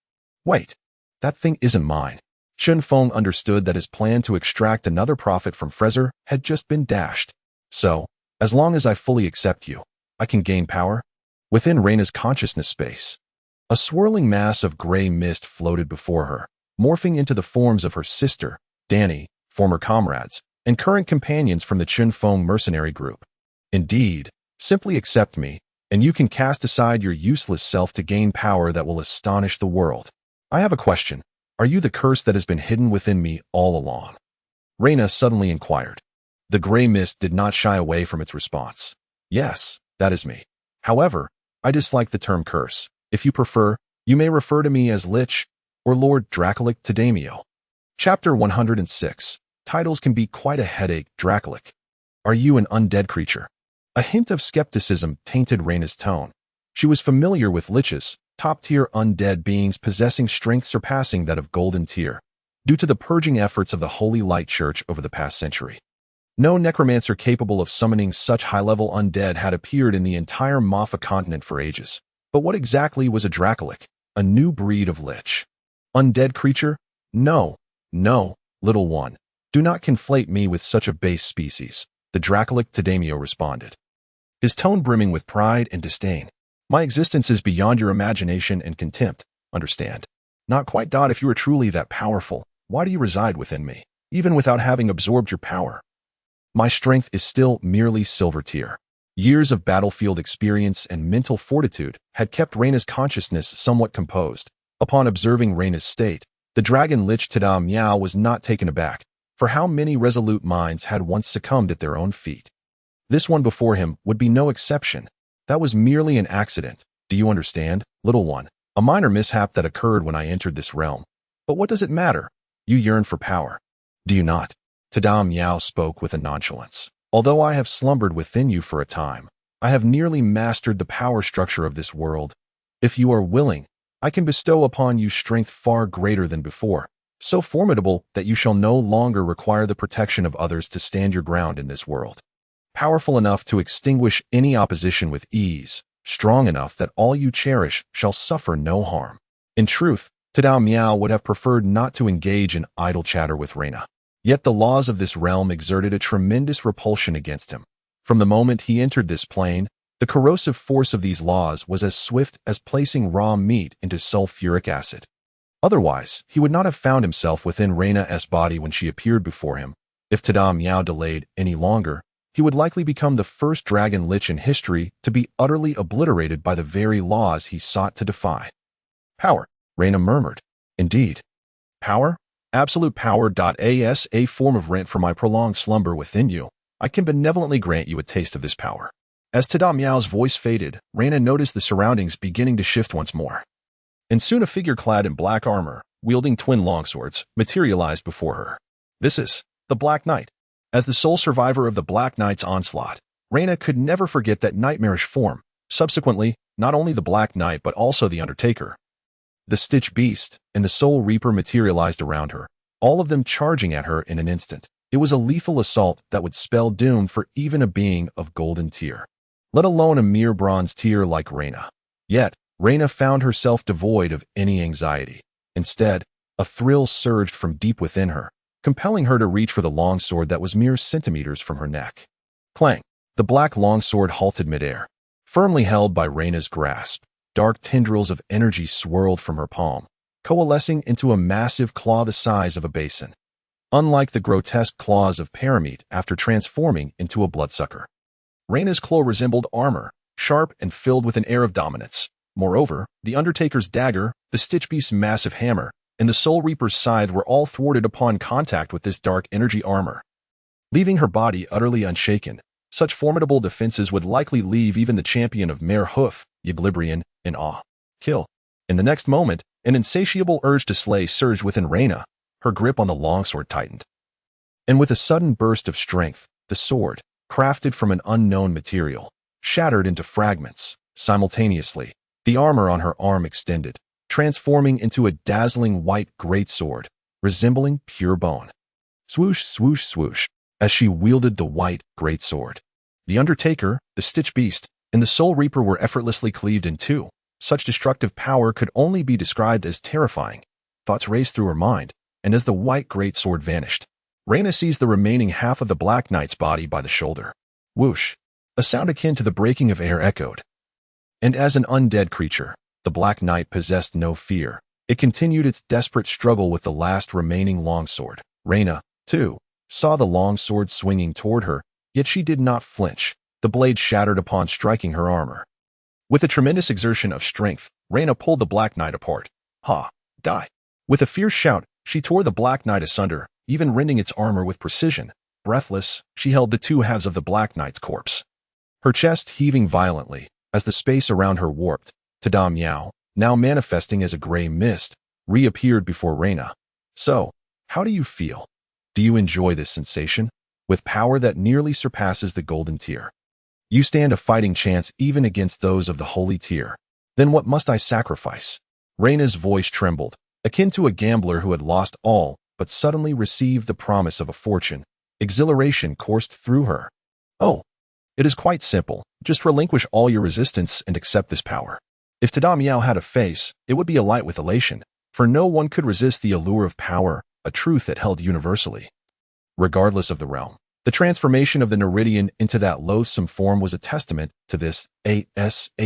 Wait, that thing isn't mine. Chen Feng understood that his plan to extract another profit from Frezer had just been dashed. So, as long as I fully accept you, I can gain power? Within Reina's consciousness space, a swirling mass of gray mist floated before her, morphing into the forms of her sister, Danny, former comrades, and current companions from the Chinfong mercenary group. Indeed, simply accept me, and you can cast aside your useless self to gain power that will astonish the world. I have a question. Are you the curse that has been hidden within me all along? Reina suddenly inquired. The gray mist did not shy away from its response. Yes, that is me. However, I dislike the term curse. If you prefer, you may refer to me as Lich or Lord Dracolic Tadamio. Chapter 106. Titles can be quite a headache, Dracolic. Are you an undead creature? A hint of skepticism tainted Reina's tone. She was familiar with liches, top-tier undead beings possessing strength surpassing that of Golden Tier, due to the purging efforts of the Holy Light Church over the past century. No necromancer capable of summoning such high-level undead had appeared in the entire Maffa continent for ages. But what exactly was a Dracolic, a new breed of lich? Undead creature? No, little one. Do not conflate me with such a base species, the Dracolic Tadamio responded, his tone brimming with pride and disdain. My existence is beyond your imagination and contempt, understand? Not quite. If you are truly that powerful, why do you reside within me, even without having absorbed your power? My strength is still merely silver tier. Years of battlefield experience and mental fortitude had kept Reina's consciousness somewhat composed. Upon observing Reina's state, the dragon Lich Tada Miao was not taken aback, for how many resolute minds had once succumbed at their own feet. This one before him would be no exception. That was merely an accident. Do you understand, little one? A minor mishap that occurred when I entered this realm. But what does it matter? You yearn for power. Do you not? Tada Miao spoke with a nonchalance. Although I have slumbered within you for a time, I have nearly mastered the power structure of this world. If you are willing, I can bestow upon you strength far greater than before, so formidable that you shall no longer require the protection of others to stand your ground in this world. Powerful enough to extinguish any opposition with ease, strong enough that all you cherish shall suffer no harm. In truth, Tadao Miao would have preferred not to engage in idle chatter with Reina. Yet the laws of this realm exerted a tremendous repulsion against him. From the moment he entered this plane, the corrosive force of these laws was as swift as placing raw meat into sulfuric acid. Otherwise, he would not have found himself within Reina's body when she appeared before him. If Tada Miao delayed any longer, he would likely become the first dragon lich in history to be utterly obliterated by the very laws he sought to defy. Power, Reina murmured. Indeed. Power? Absolute power. As a form of rent for my prolonged slumber within you, I can benevolently grant you a taste of this power. As Tada Miao's voice faded, Reina noticed the surroundings beginning to shift once more. And soon a figure clad in black armor, wielding twin longswords, materialized before her. This is the Black Knight. As the sole survivor of the Black Knight's onslaught, Reina could never forget that nightmarish form. Subsequently, not only the Black Knight but also the Undertaker, the Stitch Beast, and the Soul Reaper materialized around her, all of them charging at her in an instant. It was a lethal assault that would spell doom for even a being of Golden Tier, let alone a mere Bronze Tier like Reina. Yet, Reina found herself devoid of any anxiety. Instead, a thrill surged from deep within her, compelling her to reach for the longsword that was mere centimeters from her neck. Clang! The black longsword halted midair, firmly held by Reina's grasp. Dark tendrils of energy swirled from her palm, coalescing into a massive claw the size of a basin. Unlike the grotesque claws of Param after transforming into a bloodsucker, Reina's claw resembled armor, sharp and filled with an air of dominance. Moreover, the Undertaker's dagger, the Stitch Beast's massive hammer, and the Soul Reaper's scythe were all thwarted upon contact with this dark energy armor, leaving her body utterly unshaken. Such formidable defenses would likely leave even the champion of Mare Hoof, Yblibrian, in awe. Kill. In the next moment, an insatiable urge to slay surged within Reina. Her grip on the longsword tightened. And with a sudden burst of strength, the sword, crafted from an unknown material, shattered into fragments. Simultaneously, the armor on her arm extended, transforming into a dazzling white greatsword, resembling pure bone. Swoosh, swoosh, swoosh, as she wielded the white greatsword. The Undertaker, the Stitch Beast, and the Soul Reaper were effortlessly cleaved in two. Such destructive power could only be described as terrifying. Thoughts raced through her mind, and as the white greatsword vanished, Reyna seized the remaining half of the Black Knight's body by the shoulder. Whoosh! A sound akin to the breaking of air echoed. And as an undead creature, the Black Knight possessed no fear. It continued its desperate struggle with the last remaining longsword. Reyna, too, saw the longsword swinging toward her, yet she did not flinch. The blade shattered upon striking her armor. With a tremendous exertion of strength, Reyna pulled the Black Knight apart. Ha! Die! With a fierce shout, she tore the Black Knight asunder, even rending its armor with precision. Breathless, she held the two halves of the Black Knight's corpse, her chest heaving violently as the space around her warped. Tada Miao, now manifesting as a gray mist, reappeared before Reyna. So, how do you feel? Do you enjoy this sensation? With power that nearly surpasses the golden tier, you stand a fighting chance even against those of the holy tier. Then what must I sacrifice? Reyna's voice trembled, akin to a gambler who had lost all, but suddenly received the promise of a fortune. Exhilaration coursed through her. Oh, it is quite simple. Just relinquish all your resistance and accept this power. If Tada Miao had a face, it would be alight with elation, for no one could resist the allure of power, a truth that held universally. Regardless of the realm, the transformation of the Neridian into that loathsome form was a testament to this. A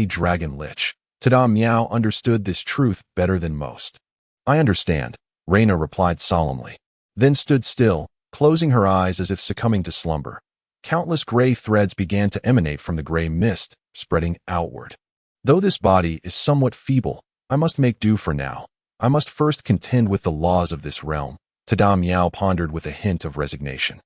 dragon lich. Tada Miao understood this truth better than most. I understand, Reyna replied solemnly, then stood still, closing her eyes as if succumbing to slumber. Countless gray threads began to emanate from the gray mist, spreading outward. Though this body is somewhat feeble, I must make do for now. I must first contend with the laws of this realm. Tada Miao pondered with a hint of resignation.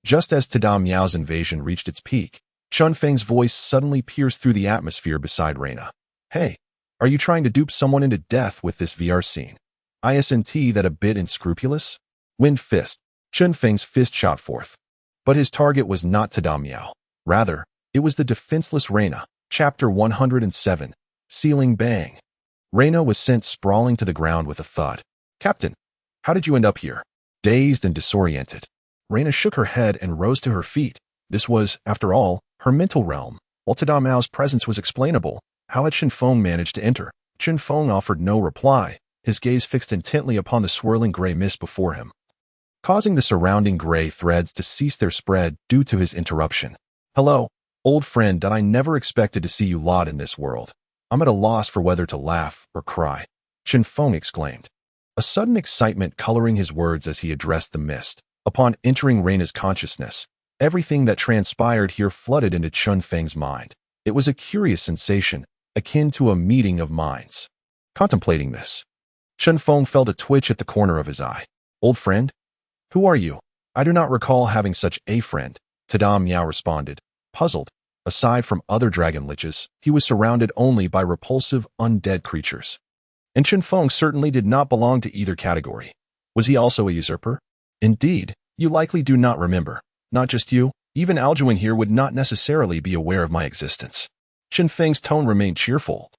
Just as Tada Miao's invasion reached its peak, Chen Feng's voice suddenly pierced through the atmosphere beside Reyna. Hey, are you trying to dupe someone into death with this VR scene? Isn't that a bit unscrupulous? Wind fist. Chen Feng's fist shot forth. But his target was not Tada Miao. Rather, it was the defenseless Reyna. Chapter 107. Ceiling Bang. Reyna was sent sprawling to the ground with a thud. Captain, how did you end up here? Dazed and disoriented, Reyna shook her head and rose to her feet. This was, after all, her mental realm. While Tada Miao's presence was explainable, how had Chen Feng managed to enter? Chen Feng offered no reply, his gaze fixed intently upon the swirling gray mist before him, causing the surrounding gray threads to cease their spread due to his interruption. Hello, old friend that I never expected to see you lot in this world. I'm at a loss for whether to laugh or cry, Chen Feng exclaimed, a sudden excitement coloring his words as he addressed the mist. Upon entering Reyna's consciousness, everything that transpired here flooded into Chen Feng's mind. It was a curious sensation, akin to a meeting of minds. Contemplating this, Chen Feng felt a twitch at the corner of his eye. Old friend? Who are you? I do not recall having such a friend, Tada Miao responded, puzzled. Aside from other dragon liches, he was surrounded only by repulsive, undead creatures. And Chen Feng certainly did not belong to either category. Was he also a usurper? Indeed, you likely do not remember. Not just you, even Alduin here would not necessarily be aware of my existence. Chen Feng's tone remained cheerful,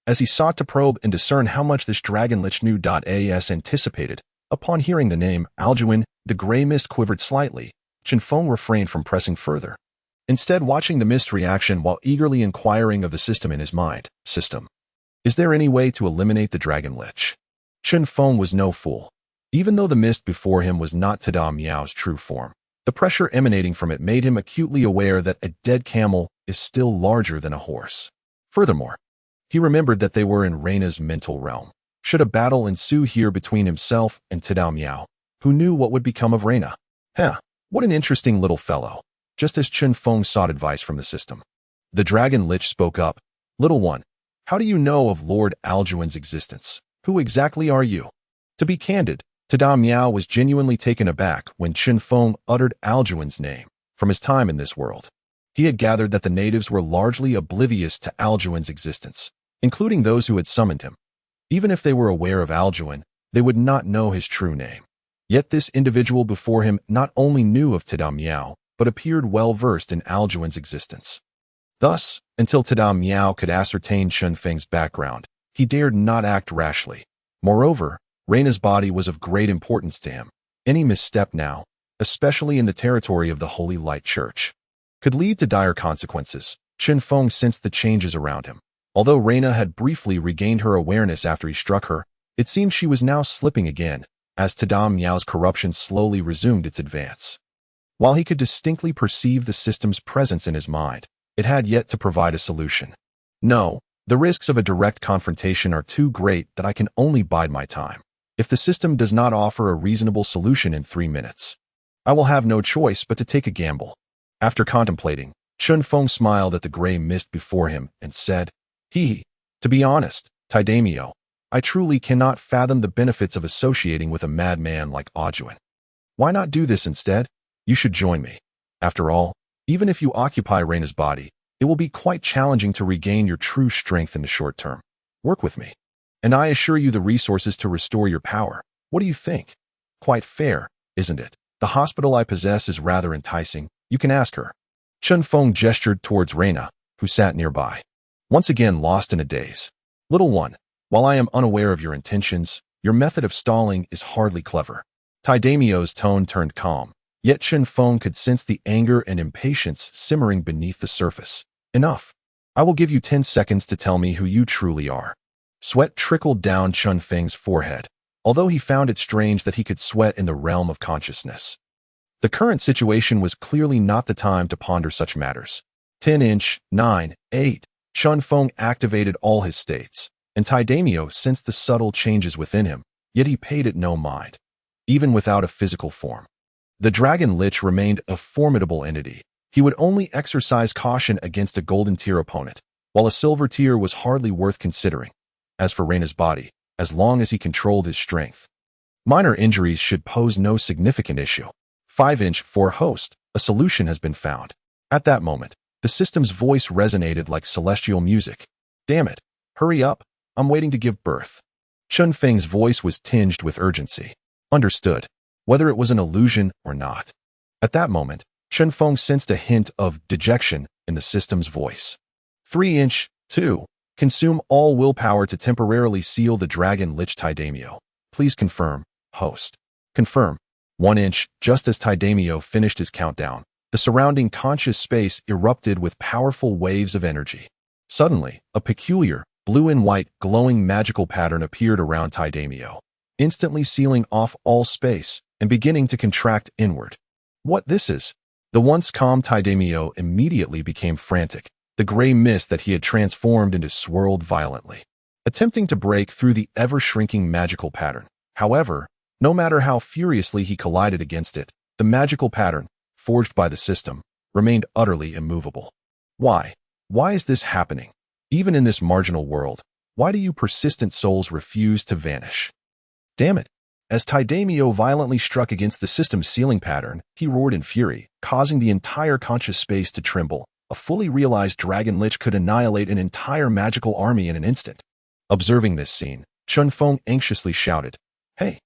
as he sought to probe and discern how much this dragon lich knew. As anticipated, upon hearing the name Alduin, the gray mist quivered slightly. Chen Feng refrained from pressing further, instead watching the mist reaction while eagerly inquiring of the system in his mind. System. Is there any way to eliminate the dragon lich? Chen Feng was no fool. Even though the mist before him was not Tada Miao's true form, the pressure emanating from it made him acutely aware that a dead camel is still larger than a horse. Furthermore, he remembered that they were in Reyna's mental realm. Should a battle ensue here between himself and Tada Miao, who knew what would become of Reyna? What an interesting little fellow. Just as Chen Feng sought advice from the system, the dragon lich spoke up. Little one, how do you know of Lord Alduin's existence? Who exactly are you? To be candid, Tada Miao was genuinely taken aback when Chen Feng uttered Alduin's name. From his time in this world, he had gathered that the natives were largely oblivious to Alduin's existence, including those who had summoned him. Even if they were aware of Alduin, they would not know his true name. Yet this individual before him not only knew of Tada Miao, but appeared well versed in Alduin's existence. Thus, until Tada Miao could ascertain Chen Feng's background, he dared not act rashly. Moreover, Reina's body was of great importance to him. Any misstep now, especially in the territory of the Holy Light Church, could lead to dire consequences. Chen Feng sensed the changes around him. Although Reina had briefly regained her awareness after he struck her, it seemed she was now slipping again, as Tada Miao's corruption slowly resumed its advance. While he could distinctly perceive the system's presence in his mind, it had yet to provide a solution. No, the risks of a direct confrontation are too great that I can only bide my time. If the system does not offer a reasonable solution in 3 minutes, I will have no choice but to take a gamble. After contemplating, Chen Feng smiled at the gray mist before him and said, To be honest, Taidamio, I truly cannot fathom the benefits of associating with a madman like Ajuan. Why not do this instead? You should join me. After all, even if you occupy Reina's body, it will be quite challenging to regain your true strength in the short term. Work with me, and I assure you the resources to restore your power. What do you think? Quite fair, isn't it? The hospital I possess is rather enticing. You can ask her. Chen Feng gestured towards Reina, who sat nearby, once again lost in a daze. Little one, while I am unaware of your intentions, your method of stalling is hardly clever. Taidamio's tone turned calm, yet Chen Feng could sense the anger and impatience simmering beneath the surface. Enough. I will give you 10 seconds to tell me who you truly are. Sweat trickled down Chen Feng's forehead, although he found it strange that he could sweat in the realm of consciousness. The current situation was clearly not the time to ponder such matters. 10-inch, 9, 8. Chen Feng activated all his states, and Taidamio sensed the subtle changes within him, yet he paid it no mind. Even without a physical form, the Dragon Lich remained a formidable entity. He would only exercise caution against a golden tier opponent, while a silver tier was hardly worth considering. As for Reina's body, as long as he controlled his strength, minor injuries should pose no significant issue. 5-inch for host, a solution has been found. At that moment, the system's voice resonated like celestial music. Damn it, hurry up, I'm waiting to give birth. Chen Feng's voice was tinged with urgency. Understood, whether it was an illusion or not. At that moment, Chen Feng sensed a hint of dejection in the system's voice. 3-inch, 2. Consume all willpower to temporarily seal the Dragon Lich Taidamio. Please confirm, host. Confirm. 1-inch, just as Taidamio finished his countdown, the surrounding conscious space erupted with powerful waves of energy. Suddenly, a peculiar, blue and white, glowing magical pattern appeared around Taidamio, instantly sealing off all space and beginning to contract inward. What this is? The once calm Taidamio immediately became frantic. The gray mist that he had transformed into swirled violently, attempting to break through the ever-shrinking magical pattern. However, no matter how furiously he collided against it, the magical pattern, forged by the system, remained utterly immovable. Why? Why is this happening? Even in this marginal world, why do you persistent souls refuse to vanish? Damn it! As Taidamio violently struck against the system's sealing pattern, he roared in fury, causing the entire conscious space to tremble. A fully realized Dragon Lich could annihilate an entire magical army in an instant. Observing this scene, Chen Feng anxiously shouted, Hey,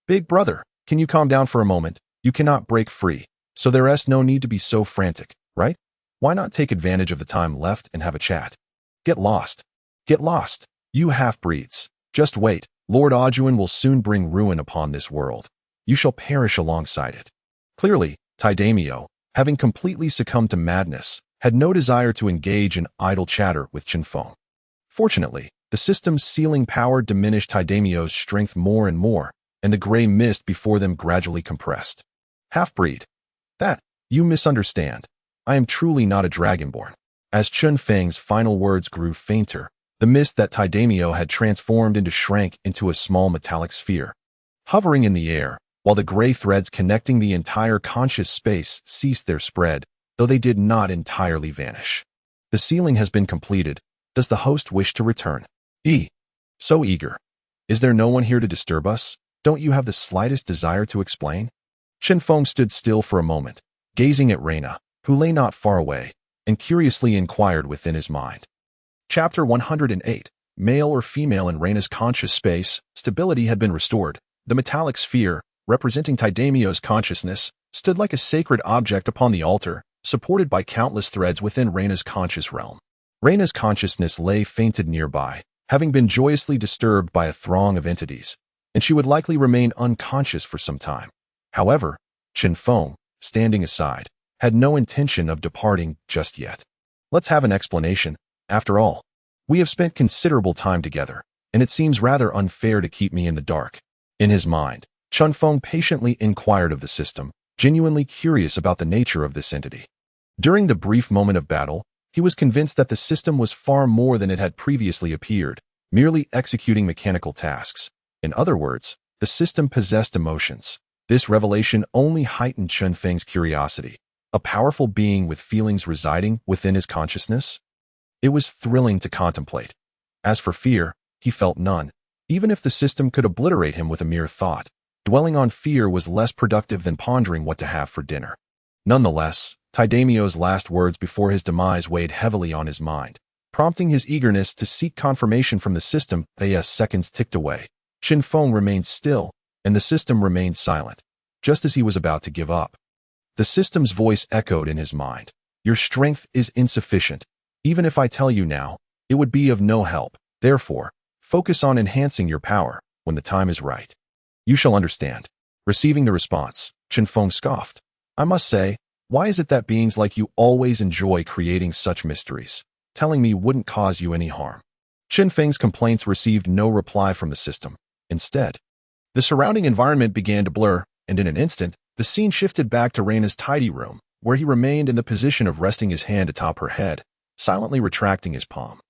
big brother, can you calm down for a moment? You cannot break free, so there's no need to be so frantic, right? Why not take advantage of the time left and have a chat? Get lost. Get lost, you half-breeds. Just wait, Lord Ajuan will soon bring ruin upon this world. You shall perish alongside it. Clearly, Taidamio, having completely succumbed to madness, had no desire to engage in idle chatter with Chinfong. Fortunately, the system's sealing power diminished Taidamio's strength more and more, and the gray mist before them gradually compressed. Half-breed. That, you misunderstand. I am truly not a dragonborn. As Chen Feng's final words grew fainter, the mist that Taidamio had transformed into shrank into a small metallic sphere, hovering in the air, while the gray threads connecting the entire conscious space ceased their spread, though they did not entirely vanish. The sealing has been completed. Does the host wish to return? So eager. Is there no one here to disturb us? Don't you have the slightest desire to explain? Chen Feng stood still for a moment, gazing at Reina, who lay not far away, and curiously inquired within his mind. Chapter 108. Male or female in Reina's conscious space, stability had been restored. The metallic sphere, representing Taidamio's consciousness, stood like a sacred object upon the altar, supported by countless threads within Reina's conscious realm. Reina's consciousness lay fainted nearby, having been joyously disturbed by a throng of entities, and she would likely remain unconscious for some time. However, Chen Feng, standing aside, had no intention of departing just yet. Let's have an explanation. After all, we have spent considerable time together, and it seems rather unfair to keep me in the dark. In his mind, Chen Feng patiently inquired of the system, genuinely curious about the nature of this entity. During the brief moment of battle, he was convinced that the system was far more than it had previously appeared, merely executing mechanical tasks. In other words, the system possessed emotions. This revelation only heightened Chen Feng's curiosity. A powerful being with feelings residing within his consciousness? It was thrilling to contemplate. As for fear, he felt none, even if the system could obliterate him with a mere thought. Dwelling on fear was less productive than pondering what to have for dinner. Nonetheless, Taidamio's last words before his demise weighed heavily on his mind, prompting his eagerness to seek confirmation from the system. As seconds ticked away, Chinfong remained still, and the system remained silent, just as he was about to give up. The system's voice echoed in his mind. Your strength is insufficient. Even if I tell you now, it would be of no help. Therefore, focus on enhancing your power when the time is right. You shall understand. Receiving the response, Chinfong scoffed. I must say, why is it that beings like you always enjoy creating such mysteries? Telling me wouldn't cause you any harm. Chen Feng's complaints received no reply from the system. Instead, the surrounding environment began to blur, and in an instant, the scene shifted back to Reina's tidy room, where he remained in the position of resting his hand atop her head, silently retracting his palm.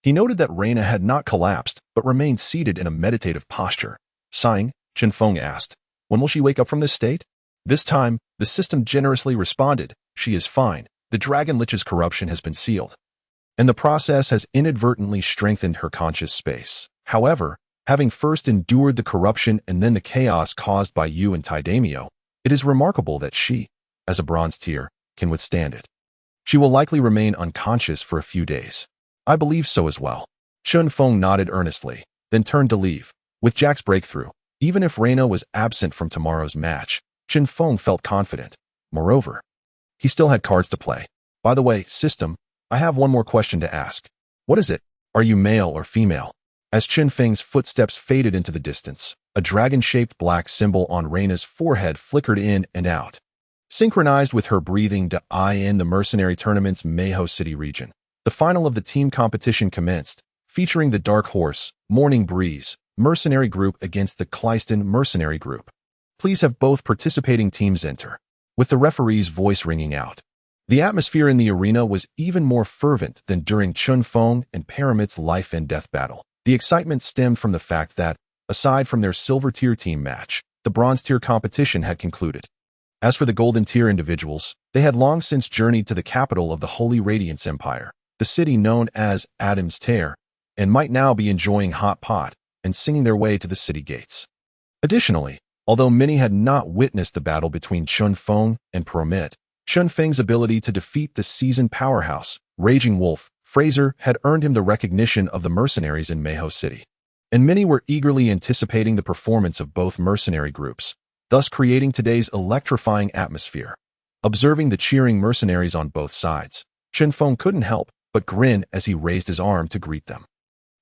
He noted that Reina had not collapsed, but remained seated in a meditative posture. Sighing, Chen Feng asked, when will she wake up from this state? This time, the system generously responded, she is fine. The Dragon Lich's corruption has been sealed, and the process has inadvertently strengthened her conscious space. However, having first endured the corruption and then the chaos caused by you and Taidamio, it is remarkable that she, as a bronze tier, can withstand it. She will likely remain unconscious for a few days. I believe so as well. Chen Feng nodded earnestly, then turned to leave. With Jack's breakthrough, even if Reina was absent from tomorrow's match, Chen Feng felt confident. Moreover, he still had cards to play. By the way, system, I have one more question to ask. What is it? Are you male or female? As Chen Feng's footsteps faded into the distance, a dragon-shaped black symbol on Reina's forehead flickered in and out. Synchronized with her breathing in the Mercenary tournament's Mayho City region, the final of the team competition commenced, featuring the Dark Horse, Morning Breeze, Mercenary group against the Clyston Mercenary group. Please have both participating teams enter, with the referee's voice ringing out. The atmosphere in the arena was even more fervent than during Chen Feng and Paramit's life and death battle. The excitement stemmed from the fact that, aside from their silver tier team match, the bronze tier competition had concluded. As for the golden tier individuals, they had long since journeyed to the capital of the Holy Radiance Empire, the city known as Adam's Tear, and might now be enjoying hot pot and singing their way to the city gates. Additionally, although many had not witnessed the battle between Chen Feng and Param, Chen Feng's ability to defeat the seasoned powerhouse, Raging Wolf, Fraser, had earned him the recognition of the mercenaries in Mayho City. And many were eagerly anticipating the performance of both mercenary groups, thus creating today's electrifying atmosphere. Observing the cheering mercenaries on both sides, Chen Feng couldn't help but grin as he raised his arm to greet them,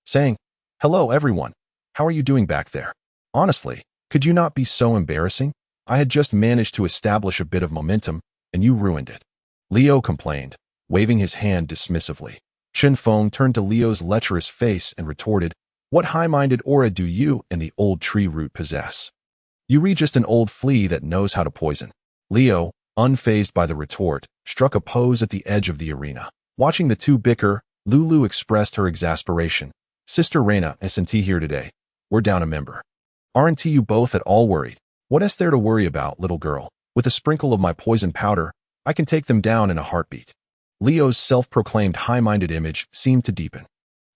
saying, "Hello everyone, how are you doing back there? Honestly, could you not be so embarrassing? I had just managed to establish a bit of momentum, and you ruined it." Leo complained, waving his hand dismissively. Chen Feng turned to Leo's lecherous face and retorted, "What high-minded aura do you and the old tree root possess? You read just an old flea that knows how to poison." Leo, unfazed by the retort, struck a pose at the edge of the arena. Watching the two bicker, Lulu expressed her exasperation. "Sister Reina isn't here today. We're down a member. Aren't you both at all worried? What is there to worry about, little girl? With a sprinkle of my poison powder, I can take them down in a heartbeat." Leo's self-proclaimed high-minded image seemed to deepen.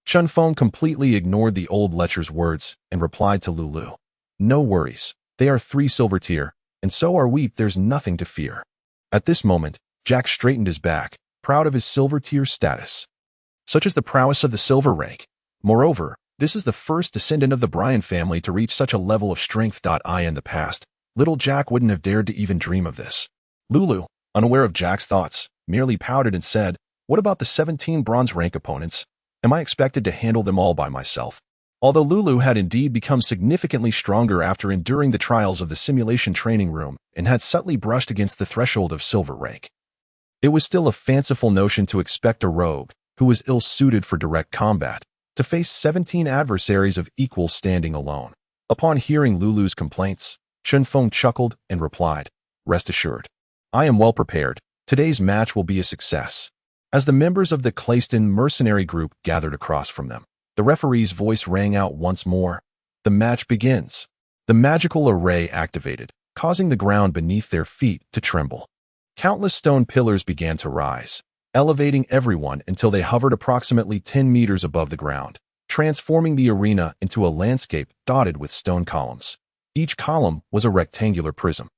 Chen Feng completely ignored the old lecher's words and replied to Lulu, "No worries. They are 3 silver tier, and so are we. There's nothing to fear." At this moment, Jack straightened his back, proud of his silver tier status. Such is the prowess of the silver rank. Moreover, this is the first descendant of the Bryan family to reach such a level of strength. In the past, little Jack wouldn't have dared to even dream of this. Lulu, Unaware of Jack's thoughts, merely pouted and said, "What about the 17 bronze rank opponents? Am I expected to handle them all by myself?" Although Lulu had indeed become significantly stronger after enduring the trials of the simulation training room and had subtly brushed against the threshold of silver rank, it was still a fanciful notion to expect a rogue, who was ill-suited for direct combat, to face 17 adversaries of equal standing alone. Upon hearing Lulu's complaints, Chen Feng chuckled and replied, "Rest assured, I am well prepared. Today's match will be a success." As the members of the Clayston mercenary group gathered across from them, the referee's voice rang out once more. The match begins. The magical array activated, causing the ground beneath their feet to tremble. Countless stone pillars began to rise, elevating everyone until they hovered approximately 10 meters above the ground, transforming the arena into a landscape dotted with stone columns. Each column was a rectangular prism,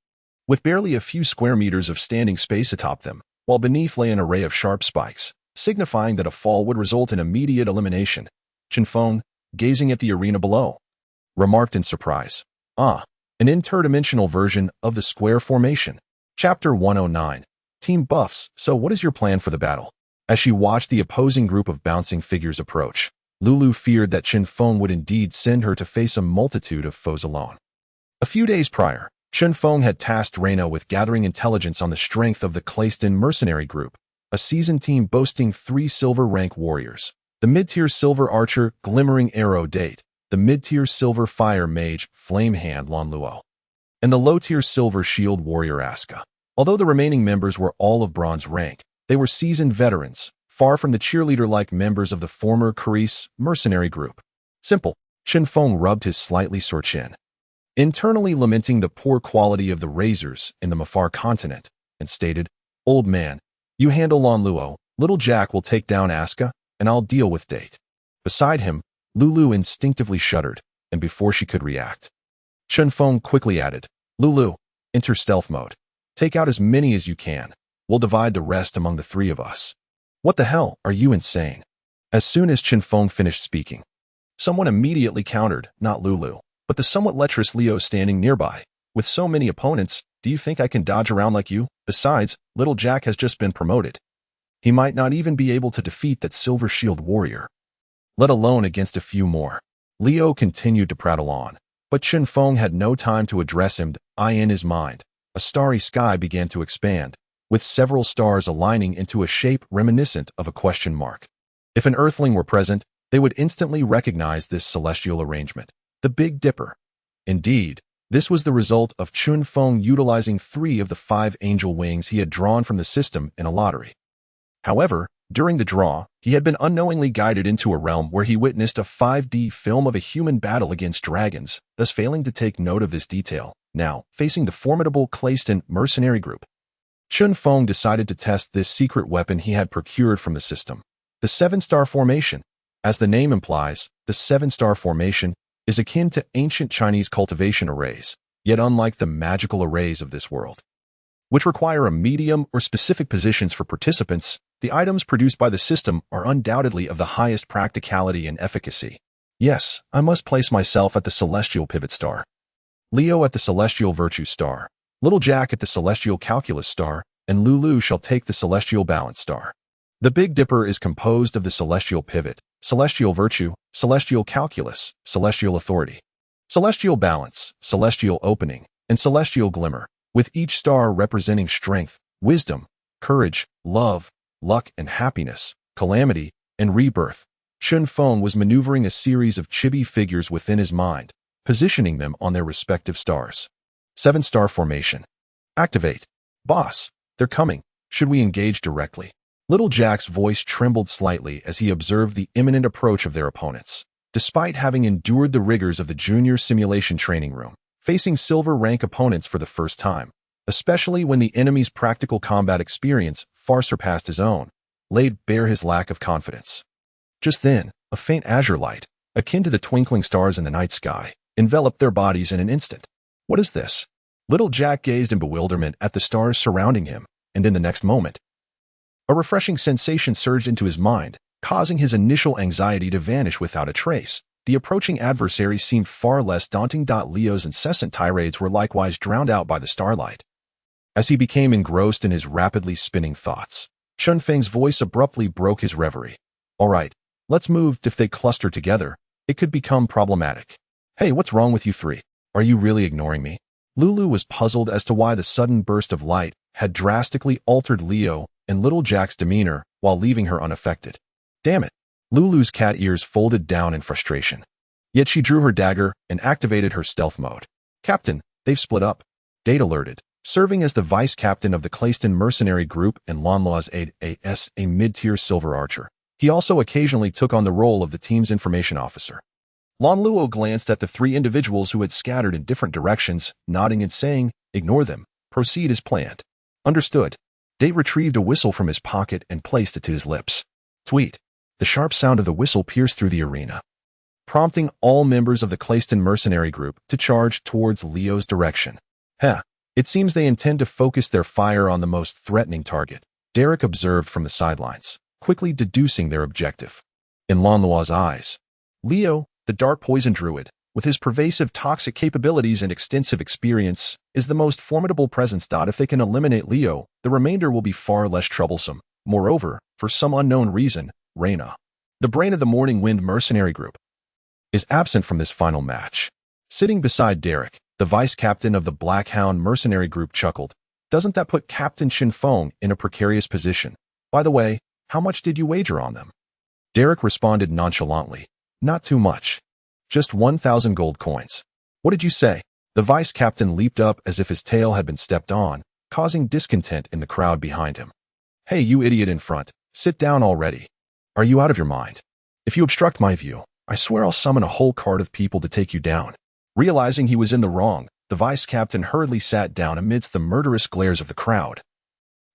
with barely a few square meters of standing space atop them, while beneath lay an array of sharp spikes, signifying that a fall would result in immediate elimination. Chinfong, gazing at the arena below, remarked in surprise, "Ah, an interdimensional version of the square formation." Chapter 109. Team Buffs, so what is your plan for the battle? As she watched the opposing group of bouncing figures approach, Lulu feared that Chinfong would indeed send her to face a multitude of foes alone. A few days prior, Chen Feng had tasked Reina with gathering intelligence on the strength of the Clayston mercenary group, a seasoned team boasting 3 silver rank warriors: the mid-tier silver archer Glimmering Arrow Date, the mid-tier silver fire mage Flame Hand Lan Luo, and the low-tier silver shield warrior Asuka. Although the remaining members were all of bronze rank, they were seasoned veterans, far from the cheerleader-like members of the former Carice mercenary group. Simple. Chinfong rubbed his slightly sore chin, internally lamenting the poor quality of the razors in the Mafar continent, and stated, "Old man, you handle Lan Luo, little Jack will take down Asuka, and I'll deal with Date." Beside him, Lulu instinctively shuddered, and before she could react, Chinfong quickly added, "Lulu, enter stealth mode. Take out as many as you can. We'll divide the rest among the 3 of us." "What the hell, are you insane?" As soon as Chinfong finished speaking, someone immediately countered, not Lulu, but the somewhat lecherous Leo standing nearby. "With so many opponents, do you think I can dodge around like you? Besides, little Jack has just been promoted. He might not even be able to defeat that silver shield warrior, let alone against a few more." Leo continued to prattle on, but Chinfong had no time to address him. In his mind, a starry sky began to expand, with several stars aligning into a shape reminiscent of a question mark. If an earthling were present, they would instantly recognize this celestial arrangement: the Big Dipper. Indeed, this was the result of Chinfong utilizing 3 of the 5 angel wings he had drawn from the system in a lottery. However, during the draw, he had been unknowingly guided into a realm where he witnessed a 5D film of a human battle against dragons, thus failing to take note of this detail. Now, facing the formidable Clayston mercenary group, Chinfong decided to test this secret weapon he had procured from the system: the 7-star formation. As the name implies, the 7-star formation is akin to ancient Chinese cultivation arrays, yet unlike the magical arrays of this world, which require a medium or specific positions for participants, the items produced by the system are undoubtedly of the highest practicality and efficacy. Yes, I must place myself at the Celestial Pivot Star, Leo at the Celestial Virtue Star, little Jack at the Celestial Calculus Star, and Lulu shall take the Celestial Balance Star. The Big Dipper is composed of the Celestial Pivot, Celestial Virtue, Celestial Calculus, Celestial Authority, Celestial Balance, Celestial Opening, and Celestial Glimmer, with each star representing strength, wisdom, courage, love, luck and happiness, calamity, and rebirth. Chinfong was maneuvering a series of chibi figures within his mind, positioning them on their respective stars. 7-star formation. Activate. "Boss, they're coming. Should we engage directly?" Little Jack's voice trembled slightly as he observed the imminent approach of their opponents. Despite having endured the rigors of the junior simulation training room, facing silver rank opponents for the first time, especially when the enemy's practical combat experience far surpassed his own, laid bare his lack of confidence. Just then, a faint azure light, akin to the twinkling stars in the night sky, enveloped their bodies in an instant. "What is this?" Little Jack gazed in bewilderment at the stars surrounding him, and in the next moment, a refreshing sensation surged into his mind, causing his initial anxiety to vanish without a trace. The approaching adversary seemed far less daunting. Leo's incessant tirades were likewise drowned out by the starlight. As he became engrossed in his rapidly spinning thoughts, Chen Feng's voice abruptly broke his reverie. All right, let's move. If they cluster together, it could become problematic. Hey, what's wrong with you three? Are you really ignoring me? Lulu was puzzled as to why the sudden burst of light had drastically altered Leo and little Jack's demeanor while leaving her unaffected. Damn it. Lulu's cat ears folded down in frustration. Yet she drew her dagger and activated her stealth mode. Captain, they've split up. Date alerted. Serving as the vice captain of the Clayston Mercenary Group and Lonlaw's aide, a mid-tier silver archer. He also occasionally took on the role of the team's information officer. Lon Luo glanced at the three individuals who had scattered in different directions, nodding and saying, "Ignore them. Proceed as planned." Understood. Date retrieved a whistle from his pocket and placed it to his lips. Tweet. The sharp sound of the whistle pierced through the arena, prompting all members of the Clayston Mercenary Group to charge towards Leo's direction. It seems they intend to focus their fire on the most threatening target, Derek observed from the sidelines, quickly deducing their objective. In Lon Luo's eyes, Leo, the dark poison druid, with his pervasive toxic capabilities and extensive experience, is the most formidable presence. If they can eliminate Leo, the remainder will be far less troublesome. Moreover, for some unknown reason, Reyna, the brain of the Morning Wind Mercenary Group, is absent from this final match. Sitting beside Derek, the vice captain of the Black Hound Mercenary Group chuckled. Doesn't that put Captain Chinfong in a precarious position? By the way, how much did you wager on them? Derek responded nonchalantly. Not too much. Just 1,000 gold coins. What did you say? The vice captain leaped up as if his tail had been stepped on, causing discontent in the crowd behind him. Hey, you idiot in front. Sit down already. Are you out of your mind? If you obstruct my view, I swear I'll summon a whole cart of people to take you down. Realizing he was in the wrong, the vice captain hurriedly sat down amidst the murderous glares of the crowd.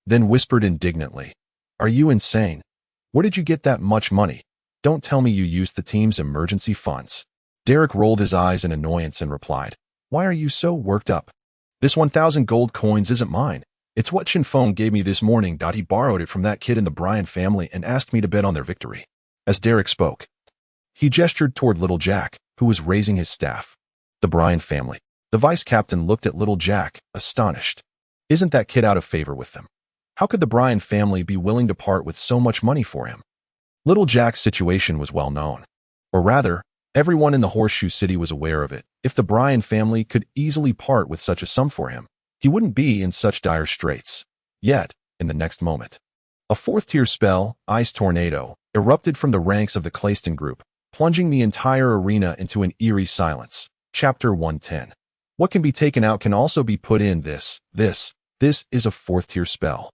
Then whispered indignantly, "Are you insane? Where did you get that much money? Don't tell me you used the team's emergency funds." Derek rolled his eyes in annoyance and replied, "Why are you so worked up? This 1,000 gold coins isn't mine. It's what Chinfong gave me this morning. He borrowed it from that kid in the Bryan family and asked me to bet on their victory." As Derek spoke, he gestured toward little Jack, who was raising his staff. The Bryan family. The vice captain looked at little Jack, astonished. Isn't that kid out of favor with them? How could the Bryan family be willing to part with so much money for him? Little Jack's situation was well known. Or rather, everyone in the Horseshoe City was aware of it. If the Bryan family could easily part with such a sum for him, he wouldn't be in such dire straits. Yet, in the next moment, a fourth-tier spell, Ice Tornado, erupted from the ranks of the Clayston group, plunging the entire arena into an eerie silence. Chapter 110. What can be taken out can also be put in. This is a fourth-tier spell.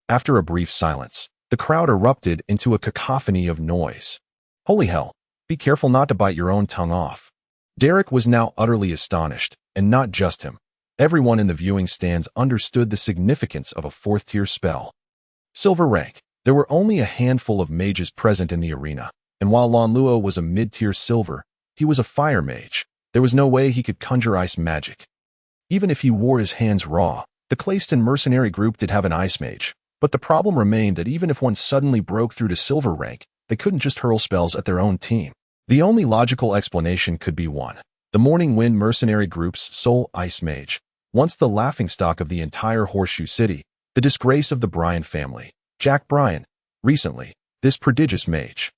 After a brief silence, the crowd erupted into a cacophony of noise. Holy hell, be careful not to bite your own tongue off. Derek was now utterly astonished, and not just him. Everyone in the viewing stands understood the significance of a fourth-tier spell. Silver rank. There were only a handful of mages present in the arena, and while Lon Luo was a mid-tier silver, he was a fire mage. There was no way he could conjure ice magic. Even if he wore his hands raw, the Clayston Mercenary Group did have an ice mage, but the problem remained that even if one suddenly broke through to silver rank, they couldn't just hurl spells at their own team. The only logical explanation could be one. The Morning Wind Mercenary Group's sole ice mage, once the laughingstock of the entire Horseshoe City, the disgrace of the Bryan family, Jack Bryan. Recently, this prodigious mage,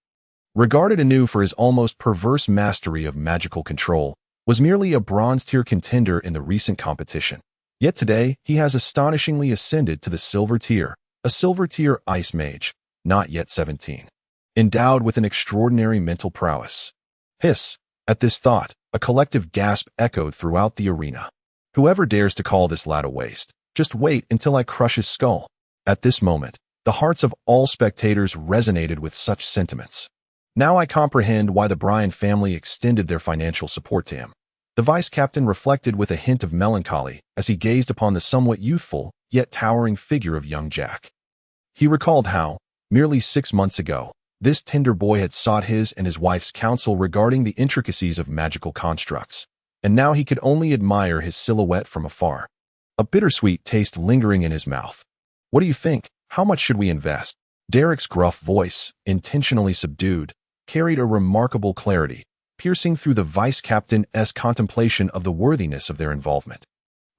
regarded anew for his almost perverse mastery of magical control, was merely a bronze-tier contender in the recent competition. Yet today, he has astonishingly ascended to the silver tier, a silver-tier ice mage, not yet 17. Endowed with an extraordinary mental prowess. Hiss! At this thought, a collective gasp echoed throughout the arena. Whoever dares to call this lad a waste, just wait until I crush his skull. At this moment, the hearts of all spectators resonated with such sentiments. Now I comprehend why the Bryan family extended their financial support to him. The vice captain reflected with a hint of melancholy as he gazed upon the somewhat youthful, yet towering figure of young Jack. He recalled how, merely 6 months ago, this tender boy had sought his and his wife's counsel regarding the intricacies of magical constructs, and now he could only admire his silhouette from afar. A bittersweet taste lingering in his mouth. What do you think? How much should we invest? Derek's gruff voice, intentionally subdued, carried a remarkable clarity, piercing through the vice captain's contemplation of the worthiness of their involvement.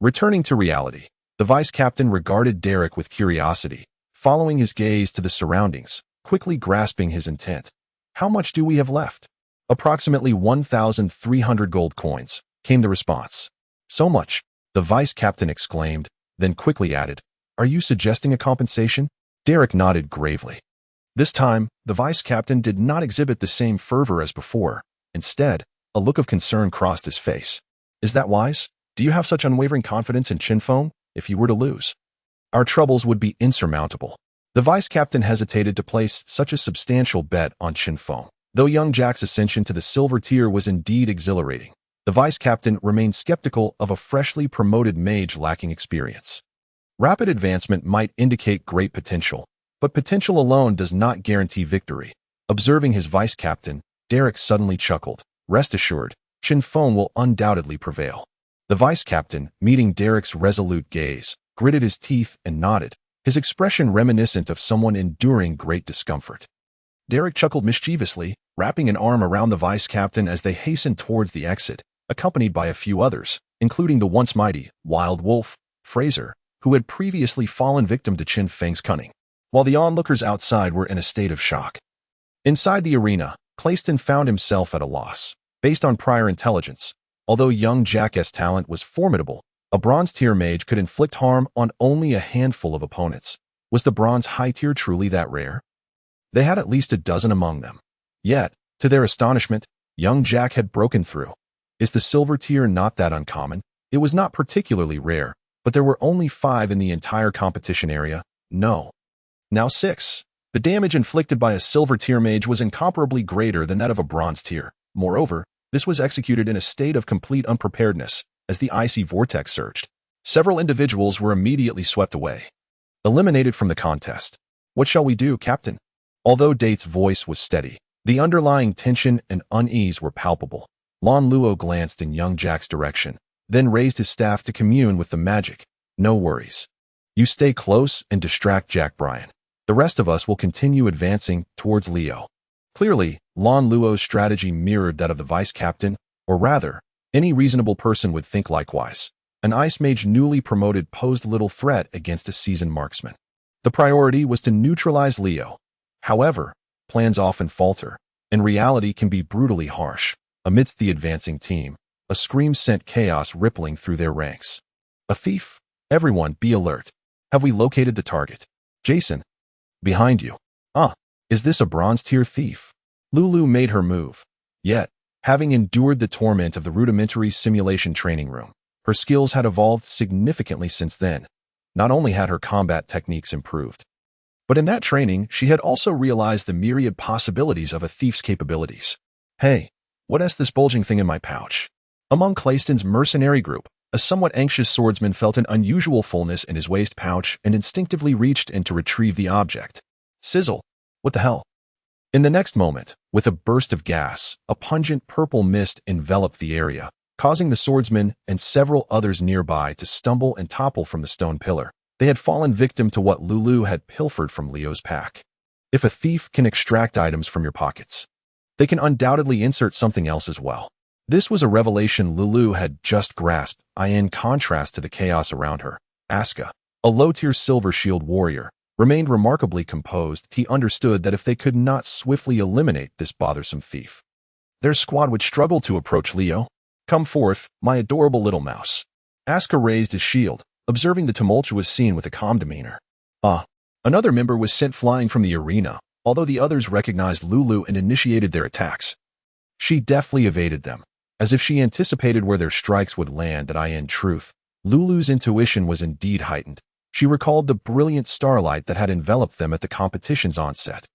Returning to reality, The vice captain regarded Derek with curiosity, following his gaze to the surroundings, quickly grasping his intent. How much do we have left? Approximately 1,300 gold coins, came the response. So much, the vice captain exclaimed, then quickly added, Are you suggesting a compensation? Derek nodded gravely. This time, the vice captain did not exhibit the same fervor as before. Instead, a look of concern crossed his face. Is that wise? Do you have such unwavering confidence in Chinfong? If you were to lose, our troubles would be insurmountable. The vice captain hesitated to place such a substantial bet on Chinfong. Though young Jack's ascension to the silver tier was indeed exhilarating, the vice captain remained skeptical of a freshly promoted mage lacking experience. Rapid advancement might indicate great potential, but potential alone does not guarantee victory. Observing his vice captain, Derek suddenly chuckled. Rest assured, Chinfong will undoubtedly prevail. The vice captain, meeting Derek's resolute gaze, gritted his teeth and nodded, his expression reminiscent of someone enduring great discomfort. Derek chuckled mischievously, wrapping an arm around the vice captain as they hastened towards the exit, accompanied by a few others, including the once mighty, Wild Wolf, Fraser, who had previously fallen victim to Chen Feng's cunning, while the onlookers outside were in a state of shock. Inside the arena, Clayston found himself at a loss. Based on prior intelligence, although young Jack's talent was formidable, a bronze-tier mage could inflict harm on only a handful of opponents. Was the bronze high tier truly that rare? They had at least a dozen among them. Yet, to their astonishment, young Jack had broken through. Is the silver tier not that uncommon? It was not particularly rare, but there were only 5 in the entire competition area. No. Now 6. The damage inflicted by a silver tier mage was incomparably greater than that of a bronze tier. Moreover, this was executed in a state of complete unpreparedness, as the icy vortex surged. Several individuals were immediately swept away, eliminated from the contest. What shall we do, Captain? Although Date's voice was steady, the underlying tension and unease were palpable. Lon Luo glanced in young Jack's direction, then raised his staff to commune with the magic. No worries. You stay close and distract Jack Bryan. The rest of us will continue advancing towards Leo. Clearly, Lon Luo's strategy mirrored that of the vice captain, or rather, any reasonable person would think likewise. An ice mage newly promoted posed little threat against a seasoned marksman. The priority was to neutralize Leo. However, plans often falter, and reality can be brutally harsh. Amidst the advancing team, a scream sent chaos rippling through their ranks. A thief? Everyone, be alert. Have we located the target? Jason. Behind you. Is this a bronze-tier thief? Lulu made her move. Yet, having endured the torment of the rudimentary simulation training room, her skills had evolved significantly since then. Not only had her combat techniques improved, but in that training, she had also realized the myriad possibilities of a thief's capabilities. Hey, what is this bulging thing in my pouch? Among Clayston's mercenary group, a somewhat anxious swordsman felt an unusual fullness in his waist pouch and instinctively reached in to retrieve the object. Sizzle. What the hell? In the next moment, with a burst of gas, a pungent purple mist enveloped the area, causing the swordsman and several others nearby to stumble and topple from the stone pillar. They had fallen victim to what Lulu had pilfered from Leo's pack. If a thief can extract items from your pockets, they can undoubtedly insert something else as well. This was a revelation Lulu had just grasped, in contrast to the chaos around her. Asuka, a low-tier silver shield warrior, remained remarkably composed. He understood that if they could not swiftly eliminate this bothersome thief, their squad would struggle to approach Leo. Come forth, my adorable little mouse. Asuka raised his shield, observing the tumultuous scene with a calm demeanor. Another member was sent flying from the arena, although the others recognized Lulu and initiated their attacks. She deftly evaded them, as if she anticipated where their strikes would land. In truth, Lulu's intuition was indeed heightened. She recalled the brilliant starlight that had enveloped them at the competition's onset.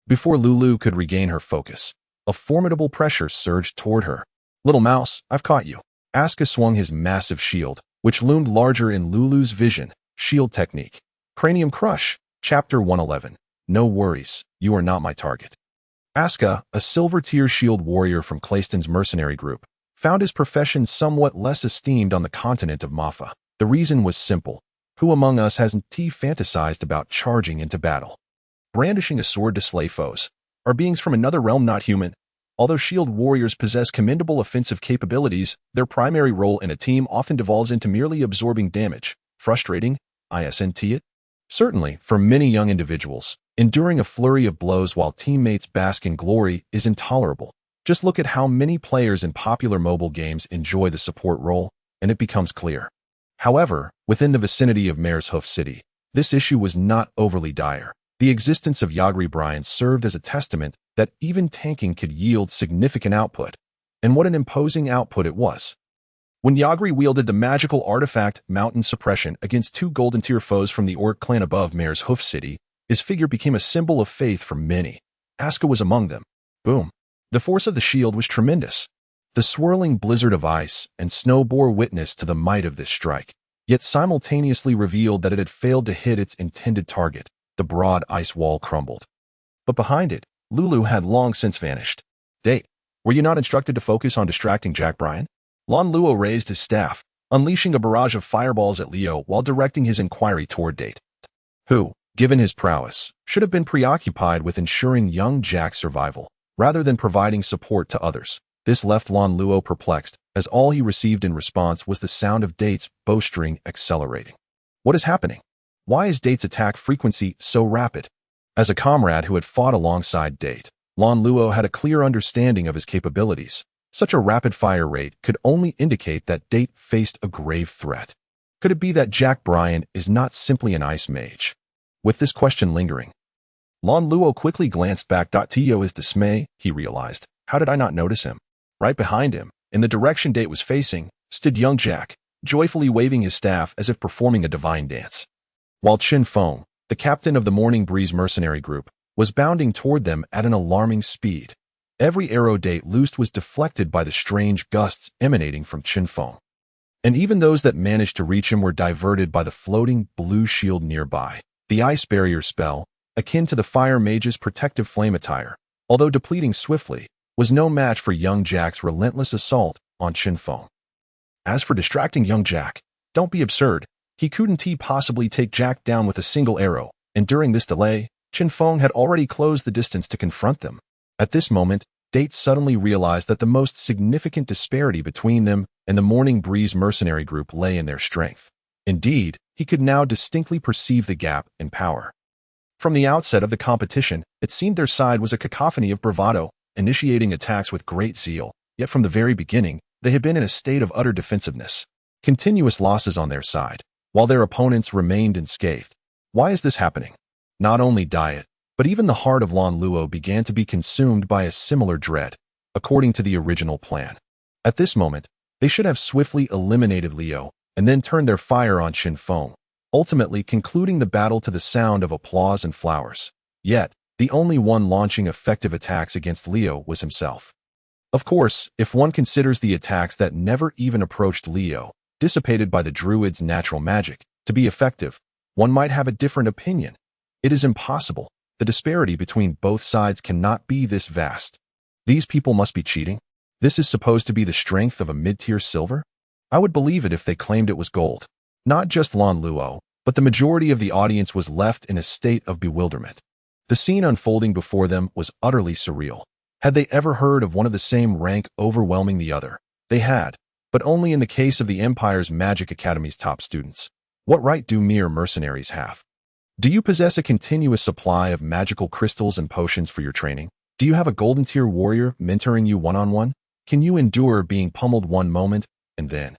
Before Lulu could regain her focus, a formidable pressure surged toward her. Little mouse, I've caught you. Asuka swung his massive shield, which loomed larger in Lulu's vision. Shield technique. Cranium Crush. Chapter 111. No worries, you are not my target. Asuka, a silver-tier shield warrior from Clayston's mercenary group, found his profession somewhat less esteemed on the continent of Mafa. The reason was simple. Who among us hasn't fantasized about charging into battle, brandishing a sword to slay foes? Are beings from another realm not human? Although shield warriors possess commendable offensive capabilities, their primary role in a team often devolves into merely absorbing damage. Frustrating, isn't it? Certainly, for many young individuals, enduring a flurry of blows while teammates bask in glory is intolerable. Just look at how many players in popular mobile games enjoy the support role, and it becomes clear. However, within the vicinity of Mare's Hoof City, this issue was not overly dire. The existence of Yagri Brian served as a testament that even tanking could yield significant output, and what an imposing output it was. When Yagri wielded the magical artifact Mountain Suppression against two golden tier foes from the Orc clan above Mare's Hoof City, his figure became a symbol of faith for many. Asuka was among them. Boom. The force of the shield was tremendous. The swirling blizzard of ice and snow bore witness to the might of this strike, yet simultaneously revealed that it had failed to hit its intended target. The broad ice wall crumbled. But behind it, Lulu had long since vanished. Date, were you not instructed to focus on distracting Jack Bryan? Lon Luo raised his staff, unleashing a barrage of fireballs at Leo while directing his inquiry toward Date, who, given his prowess, should have been preoccupied with ensuring young Jack's survival, rather than providing support to others. This left Lon Luo perplexed, as all he received in response was the sound of Date's bowstring accelerating. What is happening? Why is Date's attack frequency so rapid? As a comrade who had fought alongside Date, Lon Luo had a clear understanding of his capabilities. Such a rapid fire rate could only indicate that Date faced a grave threat. Could it be that Jack Bryan is not simply an ice mage? With this question lingering, Lon Luo quickly glanced back. To his dismay, he realized, how did I not notice him? Right behind him, in the direction Date was facing, stood young Jack, joyfully waving his staff as if performing a divine dance. While Chen Feng, the captain of the Morning Breeze mercenary group, was bounding toward them at an alarming speed. Every arrow Date loosed was deflected by the strange gusts emanating from Chinfong. And even those that managed to reach him were diverted by the floating blue shield nearby. The ice barrier spell, akin to the fire mage's protective flame attire, although depleting swiftly, was no match for young Jack's relentless assault on Chinfong. As for distracting young Jack, don't be absurd. He couldn't possibly take Jack down with a single arrow, and during this delay, Chinfong had already closed the distance to confront them. At this moment, Date suddenly realized that the most significant disparity between them and the Morning Breeze mercenary group lay in their strength. Indeed, he could now distinctly perceive the gap in power. From the outset of the competition, it seemed their side was a cacophony of bravado, initiating attacks with great zeal, yet from the very beginning, they had been in a state of utter defensiveness. Continuous losses on their side, while their opponents remained unscathed. Why is this happening? Not only Diet, but even the heart of Lon Luo began to be consumed by a similar dread, according to the original plan. At this moment, they should have swiftly eliminated Leo, and then turned their fire on Chinfong, ultimately concluding the battle to the sound of applause and flowers. Yet, the only one launching effective attacks against Leo was himself. Of course, if one considers the attacks that never even approached Leo, dissipated by the druid's natural magic, to be effective, one might have a different opinion. It is impossible. The disparity between both sides cannot be this vast. These people must be cheating. This is supposed to be the strength of a mid-tier silver? I would believe it if they claimed it was gold. Not just Lon Luo, but the majority of the audience was left in a state of bewilderment. The scene unfolding before them was utterly surreal. Had they ever heard of one of the same rank overwhelming the other? They had, but only in the case of the Empire's Magic Academy's top students. What right do mere mercenaries have? Do you possess a continuous supply of magical crystals and potions for your training? Do you have a golden tier warrior mentoring you one-on-one? Can you endure being pummeled one moment, and then,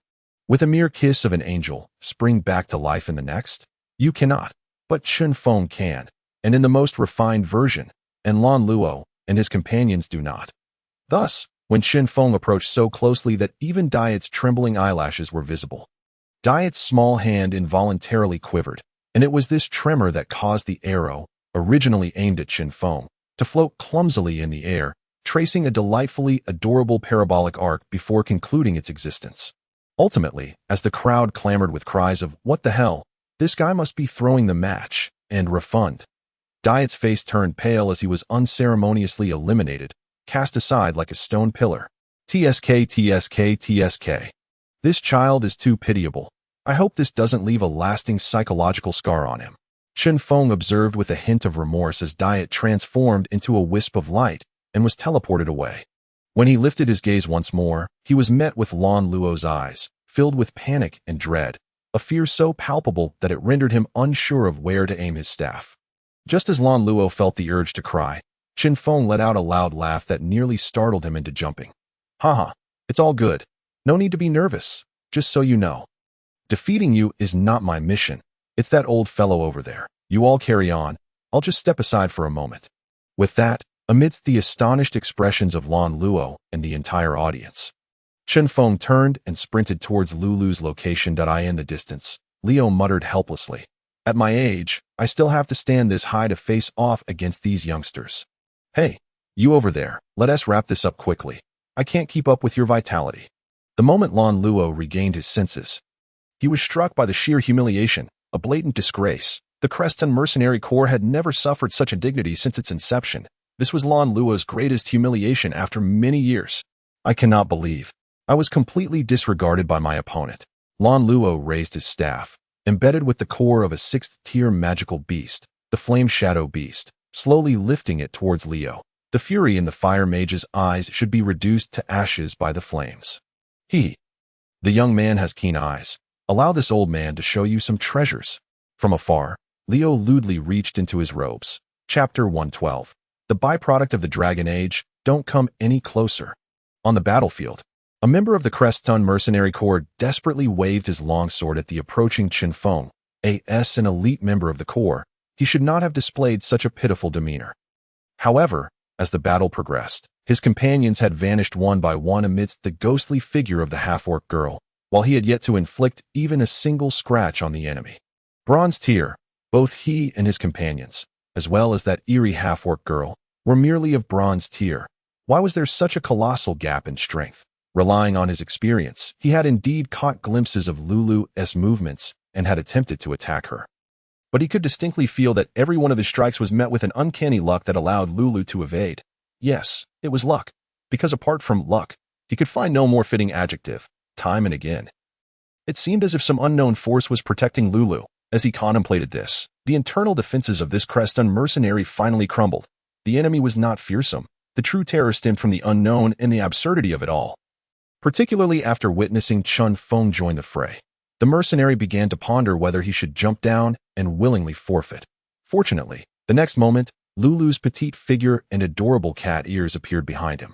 with a mere kiss of an angel, spring back to life in the next? You cannot, but Chen Feng can, and in the most refined version, and Lon Luo and his companions do not. Thus, when Chen Feng approached so closely that even Diet's trembling eyelashes were visible, Diet's small hand involuntarily quivered, and it was this tremor that caused the arrow, originally aimed at Chinfong, to float clumsily in the air, tracing a delightfully adorable parabolic arc before concluding its existence. Ultimately, as the crowd clamored with cries of, "What the hell? This guy must be throwing the match," and refund, Diet's face turned pale as he was unceremoniously eliminated, cast aside like a stone pillar. TSK, TSK, TSK. This child is too pitiable. I hope this doesn't leave a lasting psychological scar on him. Chen Feng observed with a hint of remorse as Diet transformed into a wisp of light and was teleported away. When he lifted his gaze once more, he was met with Lon Luo's eyes, filled with panic and dread. a fear so palpable that it rendered him unsure of where to aim his staff. Just as Lan Luo felt the urge to cry, Chen Feng let out a loud laugh that nearly startled him into jumping. Haha, it's all good. No need to be nervous, just so you know. Defeating you is not my mission. It's that old fellow over there. You all carry on. I'll just step aside for a moment. With that, amidst the astonished expressions of Lan Luo and the entire audience, Chen Feng turned and sprinted towards Lulu's location. In the distance, Leo muttered helplessly. At my age, I still have to stand this high to face off against these youngsters. Hey, you over there, let us wrap this up quickly. I can't keep up with your vitality. The moment Lan Luo regained his senses, he was struck by the sheer humiliation, a blatant disgrace. The Creston Mercenary Corps had never suffered such indignity since its inception. This was Lan Luo's greatest humiliation after many years. I cannot believe. I was completely disregarded by my opponent. Lan Luo raised his staff, embedded with the core of a 6th-tier magical beast, the Flame Shadow Beast, slowly lifting it towards Leo. The fury in the fire mage's eyes should be reduced to ashes by the flames. The young man has keen eyes. Allow this old man to show you some treasures. From afar, Leo lewdly reached into his robes. Chapter 112. The byproduct of the Dragon Age, don't come any closer. On the battlefield, a member of the Creston Mercenary Corps desperately waved his longsword at the approaching Chinfong, an elite member of the Corps. He should not have displayed such a pitiful demeanor. However, as the battle progressed, his companions had vanished one by one amidst the ghostly figure of the half-orc girl, while he had yet to inflict even a single scratch on the enemy. Bronze tier, both he and his companions, as well as that eerie half-orc girl, were merely of bronze tier. Why was there such a colossal gap in strength? Relying on his experience, he had indeed caught glimpses of Lulu's movements and had attempted to attack her. But he could distinctly feel that every one of his strikes was met with an uncanny luck that allowed Lulu to evade. Yes, it was luck, because apart from luck, he could find no more fitting adjective, time and again. It seemed as if some unknown force was protecting Lulu. As he contemplated this, the internal defenses of this Creston mercenary finally crumbled. The enemy was not fearsome. The true terror stemmed from the unknown and the absurdity of it all. Particularly after witnessing Chen Feng join the fray, the mercenary began to ponder whether he should jump down and willingly forfeit. Fortunately, the next moment, Lulu's petite figure and adorable cat ears appeared behind him.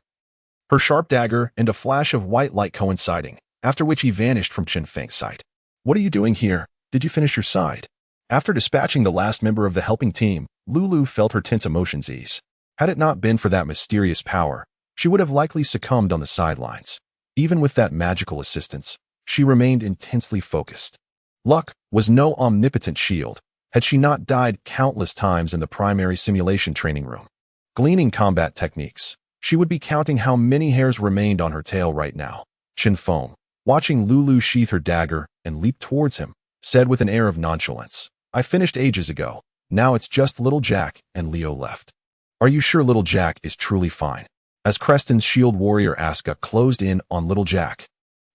Her sharp dagger and a flash of white light coinciding, after which he vanished from Chen Feng's sight. What are you doing here? Did you finish your side? After dispatching the last member of the helping team, Lulu felt her tense emotions ease. Had it not been for that mysterious power, she would have likely succumbed on the sidelines. Even with that magical assistance, she remained intensely focused. Luck was no omnipotent shield. Had she not died countless times in the primary simulation training room, gleaning combat techniques, she would be counting how many hairs remained on her tail right now. Chinfong, watching Lulu sheath her dagger and leap towards him, said with an air of nonchalance, I finished ages ago. Now it's just little Jack and Leo left. Are you sure little Jack is truly fine? As Creston's shield warrior Asuka closed in on little Jack,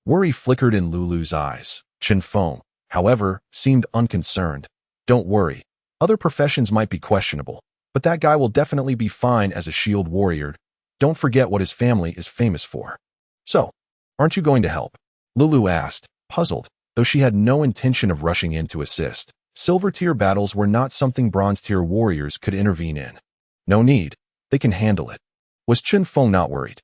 worry flickered in Lulu's eyes. Chinfong, however, seemed unconcerned. Don't worry. Other professions might be questionable, but that guy will definitely be fine as a shield warrior. Don't forget what his family is famous for. So, aren't you going to help? Lulu asked, puzzled, though she had no intention of rushing in to assist. Silver-tier battles were not something bronze-tier warriors could intervene in. No need. They can handle it. Was Chen Feng not worried?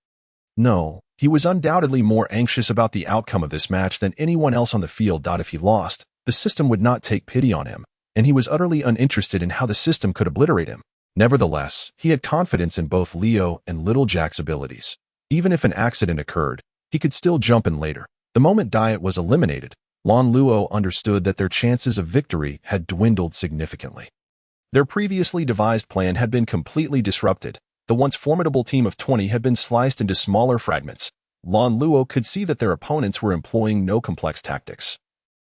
No, he was undoubtedly more anxious about the outcome of this match than anyone else on the field. If he lost, the system would not take pity on him, and he was utterly uninterested in how the system could obliterate him. Nevertheless, he had confidence in both Leo and Little Jack's abilities. Even if an accident occurred, he could still jump in later. The moment Diet was eliminated, Lan Luo understood that their chances of victory had dwindled significantly. Their previously devised plan had been completely disrupted. The once formidable team of 20 had been sliced into smaller fragments. Lan Luo could see that their opponents were employing no complex tactics.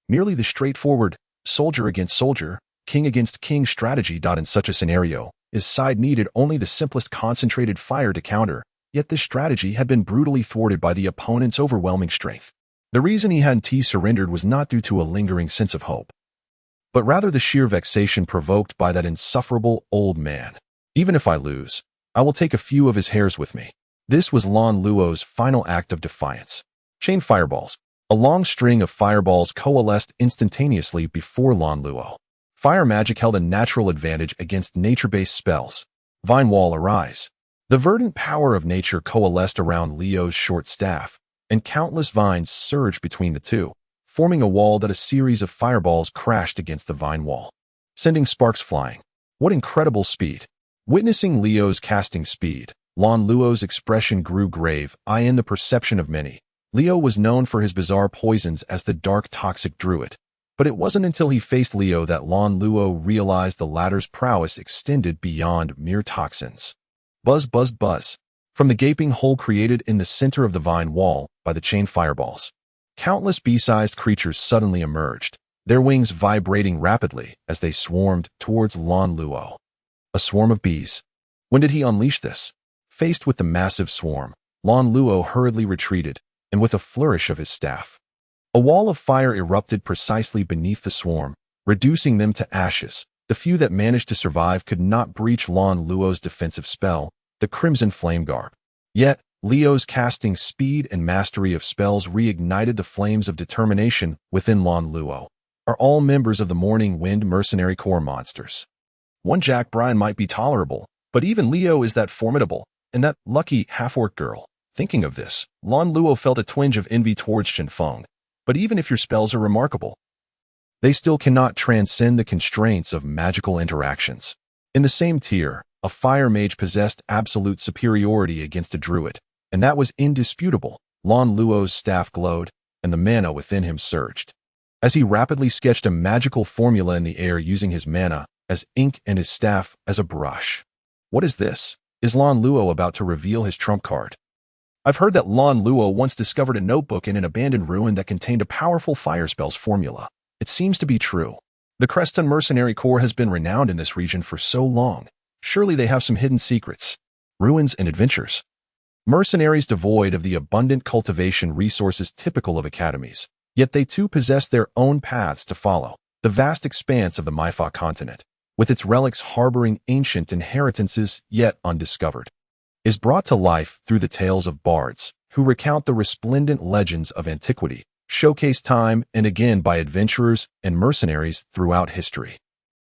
Merely the straightforward, soldier against soldier, king against king strategy. In such a scenario, his side needed only the simplest concentrated fire to counter, yet this strategy had been brutally thwarted by the opponent's overwhelming strength. The reason he hadn't surrendered was not due to a lingering sense of hope, but rather the sheer vexation provoked by that insufferable old man. Even if I lose, I will take a few of his hairs with me. This was Lan Luo's final act of defiance. Chain fireballs. A long string of fireballs coalesced instantaneously before Lan Luo. Fire magic held a natural advantage against nature-based spells. Vine wall arise. The verdant power of nature coalesced around Leo's short staff, and countless vines surged between the two, forming a wall that a series of fireballs crashed against the vine wall, sending sparks flying. What incredible speed! Witnessing Leo's casting speed, Lan Luo's expression grew grave, eyeing the perception of many. Leo was known for his bizarre poisons as the dark toxic druid, but it wasn't until he faced Leo that Lan Luo realized the latter's prowess extended beyond mere toxins. Buzz, buzz, buzz. From the gaping hole created in the center of the vine wall by the chain fireballs, countless bee-sized creatures suddenly emerged, their wings vibrating rapidly as they swarmed towards Lan Luo. A swarm of bees. When did he unleash this? Faced with the massive swarm, Lan Luo hurriedly retreated, and with a flourish of his staff, a wall of fire erupted precisely beneath the swarm, reducing them to ashes. The few that managed to survive could not breach Lan Luo's defensive spell, the Crimson Flame Garb. Yet, Leo's casting speed and mastery of spells reignited the flames of determination within Lan Luo. Are all members of the Morning Wind Mercenary Corps monsters? One Jack Bryan might be tolerable, but even Leo is that formidable, and that lucky half-orc girl. Thinking of this, Lan Luo felt a twinge of envy towards Chen Feng. But even if your spells are remarkable, they still cannot transcend the constraints of magical interactions. In the same tier, a fire mage possessed absolute superiority against a druid, and that was indisputable. Lan Luo's staff glowed, and the mana within him surged, as he rapidly sketched a magical formula in the air using his mana as ink and his staff as a brush. What is this? Is Lan Luo about to reveal his trump card? I've heard that Lan Luo once discovered a notebook in an abandoned ruin that contained a powerful fire spells formula. It seems to be true. The Creston Mercenary Corps has been renowned in this region for so long. Surely they have some hidden secrets, ruins, and adventures. Mercenaries devoid of the abundant cultivation resources typical of academies, yet they too possess their own paths to follow. The vast expanse of the Maifa continent, with its relics harboring ancient inheritances yet undiscovered, is brought to life through the tales of bards who recount the resplendent legends of antiquity, showcased time and again by adventurers and mercenaries throughout history.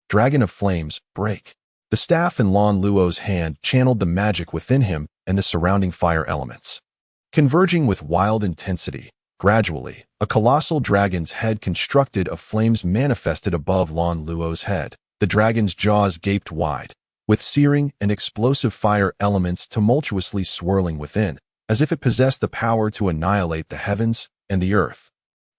Dragon of Flames, break. The staff in Lan Luo's hand channeled the magic within him and the surrounding fire elements. Converging with wild intensity, gradually, a colossal dragon's head constructed of flames manifested above Lan Luo's head. The dragon's jaws gaped wide, with searing and explosive fire elements tumultuously swirling within, as if it possessed the power to annihilate the heavens and the earth.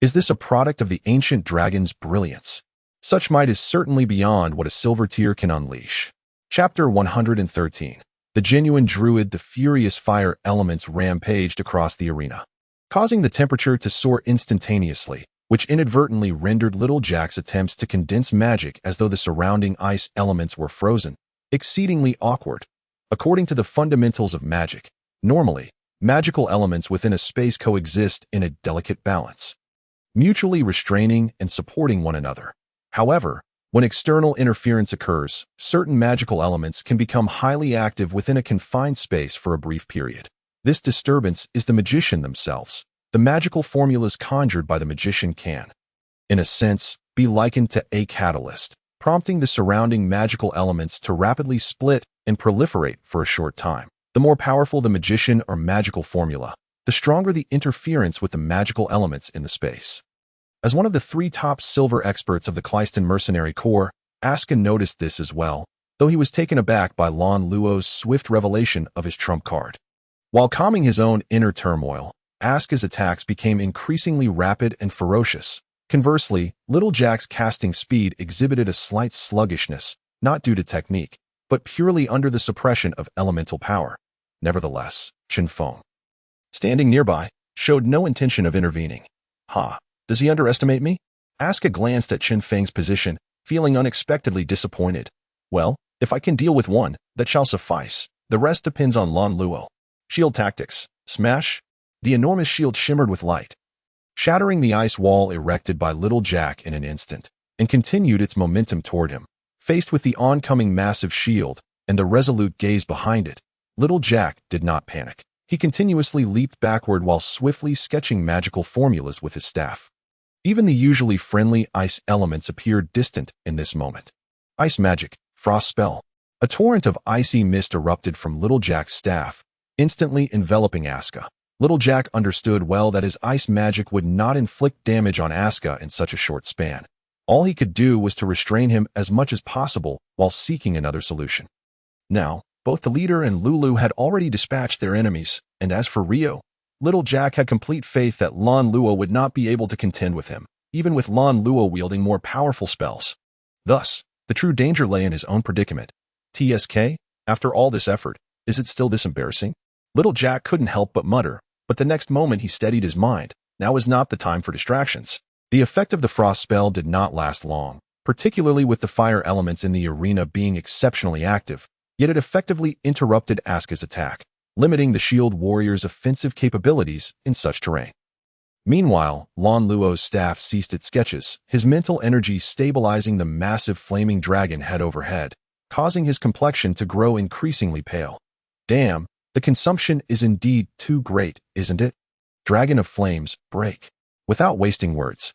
Is this a product of the ancient dragon's brilliance? Such might is certainly beyond what a silver tear can unleash. Chapter 113. The genuine druid. The furious fire elements rampaged across the arena, causing the temperature to soar instantaneously, which inadvertently rendered Little Jack's attempts to condense magic as though the surrounding ice elements were frozen, exceedingly awkward. According to the fundamentals of magic, normally, magical elements within a space coexist in a delicate balance, mutually restraining and supporting one another. However, when external interference occurs, certain magical elements can become highly active within a confined space for a brief period. This disturbance is the magician themselves. The magical formulas conjured by the magician can, in a sense, be likened to a catalyst, prompting the surrounding magical elements to rapidly split and proliferate for a short time. The more powerful the magician or magical formula, the stronger the interference with the magical elements in the space. As one of the 3 top silver experts of the Clyston Mercenary Corps, Aska noticed this as well, though he was taken aback by Lan Luo's swift revelation of his trump card. While calming his own inner turmoil, Aska's attacks became increasingly rapid and ferocious. Conversely, Little Jack's casting speed exhibited a slight sluggishness, not due to technique, but purely under the suppression of elemental power. Nevertheless, Chinfong, standing nearby, showed no intention of intervening. Does he underestimate me? Aska glanced at Chen Feng's position, feeling unexpectedly disappointed. Well, if I can deal with one, that shall suffice. The rest depends on Lan Luo. Shield tactics. Smash. The enormous shield shimmered with light, shattering the ice wall erected by Little Jack in an instant, and continued its momentum toward him. Faced with the oncoming massive shield and the resolute gaze behind it, Little Jack did not panic. He continuously leaped backward while swiftly sketching magical formulas with his staff. Even the usually friendly ice elements appeared distant in this moment. Ice magic, frost spell. A torrent of icy mist erupted from Little Jack's staff, instantly enveloping Asuka. Little Jack understood well that his ice magic would not inflict damage on Asuka in such a short span. All he could do was to restrain him as much as possible while seeking another solution. Now, both the leader and Lulu had already dispatched their enemies, and as for Rio, Little Jack had complete faith that Lan Luo would not be able to contend with him, even with Lan Luo wielding more powerful spells. Thus, the true danger lay in his own predicament. TSK, after all this effort, is it still this embarrassing? Little Jack couldn't help but mutter, but the next moment he steadied his mind. Now is not the time for distractions. The effect of the frost spell did not last long, particularly with the fire elements in the arena being exceptionally active, yet it effectively interrupted Asuka's attack, limiting the shield warrior's offensive capabilities in such terrain. Meanwhile, Lan Luo's staff ceased its sketches, his mental energy stabilizing the massive flaming dragon head overhead, causing his complexion to grow increasingly pale. Damn, the consumption is indeed too great, isn't it? Dragon of Flames, break. Without wasting words,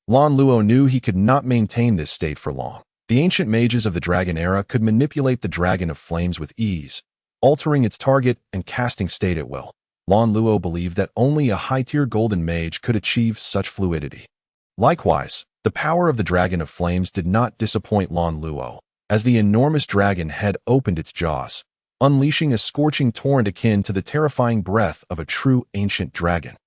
Lan Luo knew he could not maintain this state for long. The ancient mages of the dragon era could manipulate the Dragon of Flames with ease, altering its target and casting state at will. Lan Luo believed that only a high-tier golden mage could achieve such fluidity. Likewise, the power of the Dragon of Flames did not disappoint Lan Luo, as the enormous dragon head opened its jaws, unleashing a scorching torrent akin to the terrifying breath of a true ancient dragon.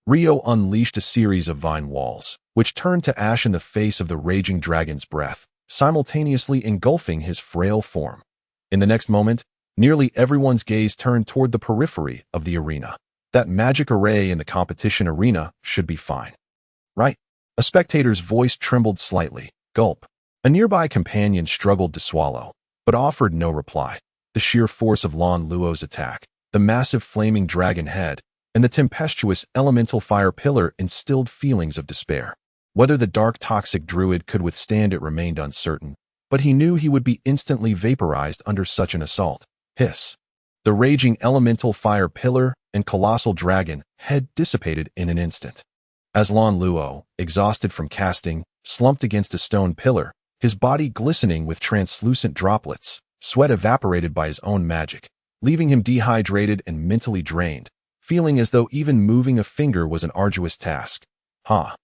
Rio unleashed a series of vine walls, which turned to ash in the face of the raging dragon's breath, simultaneously engulfing his frail form. In the next moment, nearly everyone's gaze turned toward the periphery of the arena. That magic array in the competition arena should be fine. Right? A spectator's voice trembled slightly. Gulp. A nearby companion struggled to swallow, but offered no reply. The sheer force of Lan Luo's attack, the massive flaming dragon head, and the tempestuous elemental fire pillar instilled feelings of despair. Whether the dark toxic druid could withstand it remained uncertain, but he knew he would be instantly vaporized under such an assault. Hiss. The raging elemental fire pillar and colossal dragon head dissipated in an instant. As Lan Luo, exhausted from casting, slumped against a stone pillar, his body glistening with translucent droplets, sweat evaporated by his own magic, leaving him dehydrated and mentally drained, feeling as though even moving a finger was an arduous task. Ha.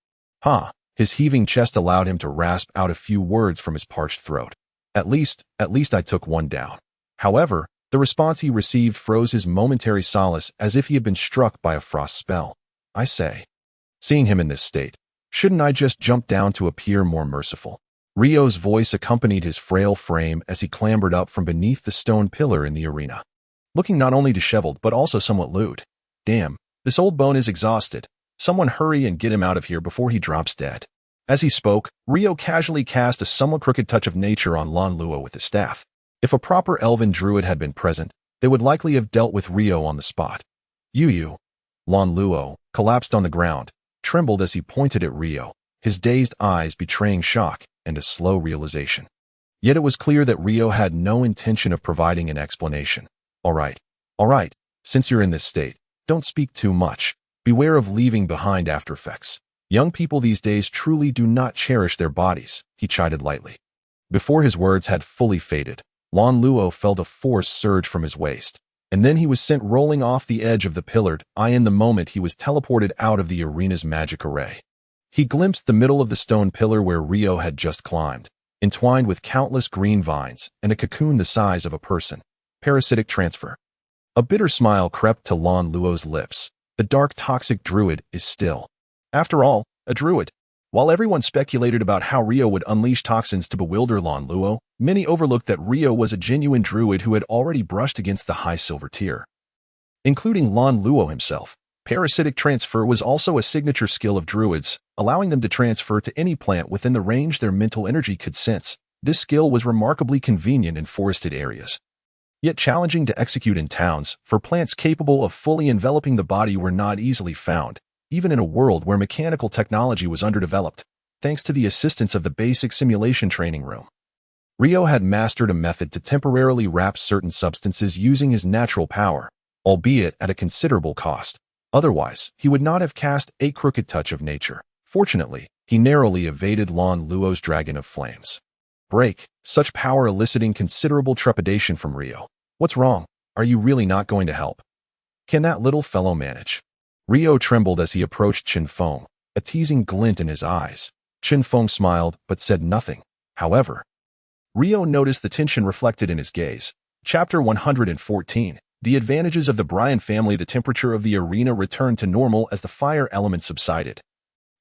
His heaving chest allowed him to rasp out a few words from his parched throat. At least I took one down. However, the response he received froze his momentary solace as if he had been struck by a frost spell. I say. Seeing him in this state, shouldn't I just jump down to appear more merciful? Rio's voice accompanied his frail frame as he clambered up from beneath the stone pillar in the arena, looking not only disheveled but also somewhat lewd. Damn, this old bone is exhausted. Someone hurry and get him out of here before he drops dead. As he spoke, Rio casually cast a somewhat crooked touch of nature on Lan Luo with his staff. If a proper elven druid had been present, they would likely have dealt with Rio on the spot. You. Lan Luo, collapsed on the ground, trembled as he pointed at Rio, his dazed eyes betraying shock and a slow realization. Yet it was clear that Rio had no intention of providing an explanation. All right, since you're in this state, don't speak too much. Beware of leaving behind aftereffects. Young people these days truly do not cherish their bodies, he chided lightly. Before his words had fully faded, Lan Luo felt a force surge from his waist, and then he was sent rolling off the edge of the pillared eye. In the moment he was teleported out of the arena's magic array. He glimpsed the middle of the stone pillar where Rio had just climbed, entwined with countless green vines and a cocoon the size of a person. Parasitic transfer. A bitter smile crept to Lan Luo's lips. The dark toxic druid is still, after all, a druid. While everyone speculated about how Rio would unleash toxins to bewilder Lan Luo, many overlooked that Rio was a genuine druid who had already brushed against the high silver tier. Including Lan Luo himself, parasitic transfer was also a signature skill of druids, allowing them to transfer to any plant within the range their mental energy could sense. This skill was remarkably convenient in forested areas, yet challenging to execute in towns, for plants capable of fully enveloping the body were not easily found, even in a world where mechanical technology was underdeveloped, thanks to the assistance of the basic simulation training room. Rio had mastered a method to temporarily wrap certain substances using his natural power, albeit at a considerable cost. Otherwise, he would not have cast a crooked touch of nature. Fortunately, he narrowly evaded Lan Luo's Dragon of Flames. Break, such power eliciting considerable trepidation from Rio. What's wrong? Are you really not going to help? Can that little fellow manage? Rio trembled as he approached Chen Feng, a teasing glint in his eyes. Chen Feng smiled but said nothing. However, Rio noticed the tension reflected in his gaze. Chapter 114. The advantages of the Bryan family. The temperature of the arena returned to normal as the fire element subsided,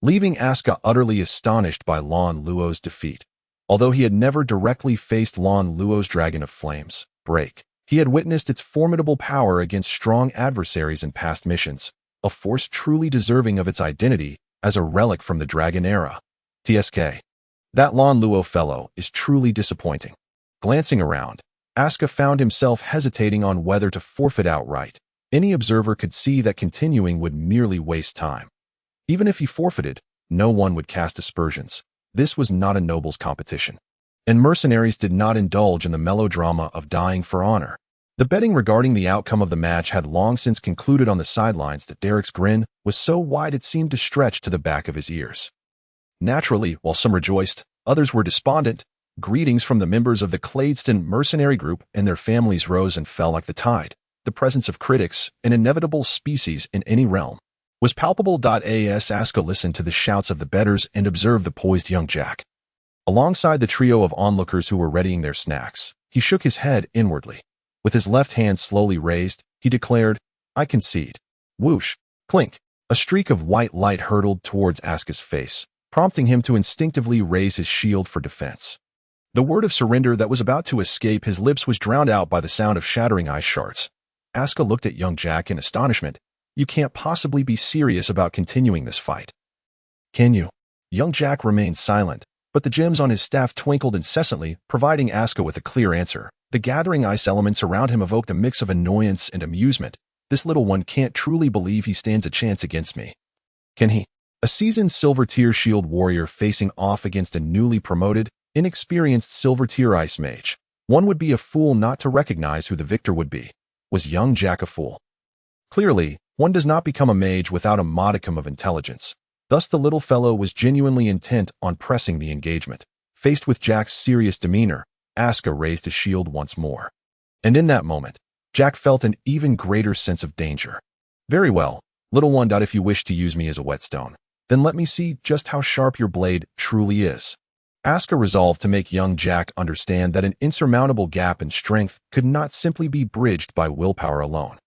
leaving Asuka utterly astonished by Lan Luo's defeat. Although he had never directly faced Lan Luo's Dragon of Flames, Break, he had witnessed its formidable power against strong adversaries in past missions, a force truly deserving of its identity as a relic from the Dragon era. TSK. That Lan Luo fellow is truly disappointing. Glancing around, Asuka found himself hesitating on whether to forfeit outright. Any observer could see that continuing would merely waste time. Even if he forfeited, no one would cast aspersions. This was not a nobles competition. And mercenaries did not indulge in the melodrama of dying for honor. The betting regarding the outcome of the match had long since concluded on the sidelines. That Derek's grin was so wide it seemed to stretch to the back of his ears. Naturally, while some rejoiced, others were despondent. Greetings from the members of the Cladeston mercenary group and their families rose and fell like the tide. The presence of critics, an inevitable species in any realm, was palpable. As Asuka listened to the shouts of the bettors and observed the poised young Jack alongside the trio of onlookers who were readying their snacks, he shook his head inwardly. With his left hand slowly raised, he declared, "I concede." Whoosh, clink, a streak of white light hurtled towards Asuka's face, prompting him to instinctively raise his shield for defense. The word of surrender that was about to escape his lips was drowned out by the sound of shattering ice shards. Asuka looked at young Jack in astonishment. "You can't possibly be serious about continuing this fight, can you?" Young Jack remained silent, but the gems on his staff twinkled incessantly, providing Asuka with a clear answer. The gathering ice elements around him evoked a mix of annoyance and amusement. This little one can't truly believe he stands a chance against me. Can he? A seasoned Silver Tier Shield warrior facing off against a newly promoted, inexperienced Silver Tier Ice Mage. One would be a fool not to recognize who the victor would be. Was young Jack a fool? Clearly, one does not become a mage without a modicum of intelligence. Thus the little fellow was genuinely intent on pressing the engagement. Faced with Jack's serious demeanor, Asuka raised his shield once more. And in that moment, Jack felt an even greater sense of danger. "Very well, little one. If you wish to use me as a whetstone, then let me see just how sharp your blade truly is." Asuka resolved to make young Jack understand that an insurmountable gap in strength could not simply be bridged by willpower alone.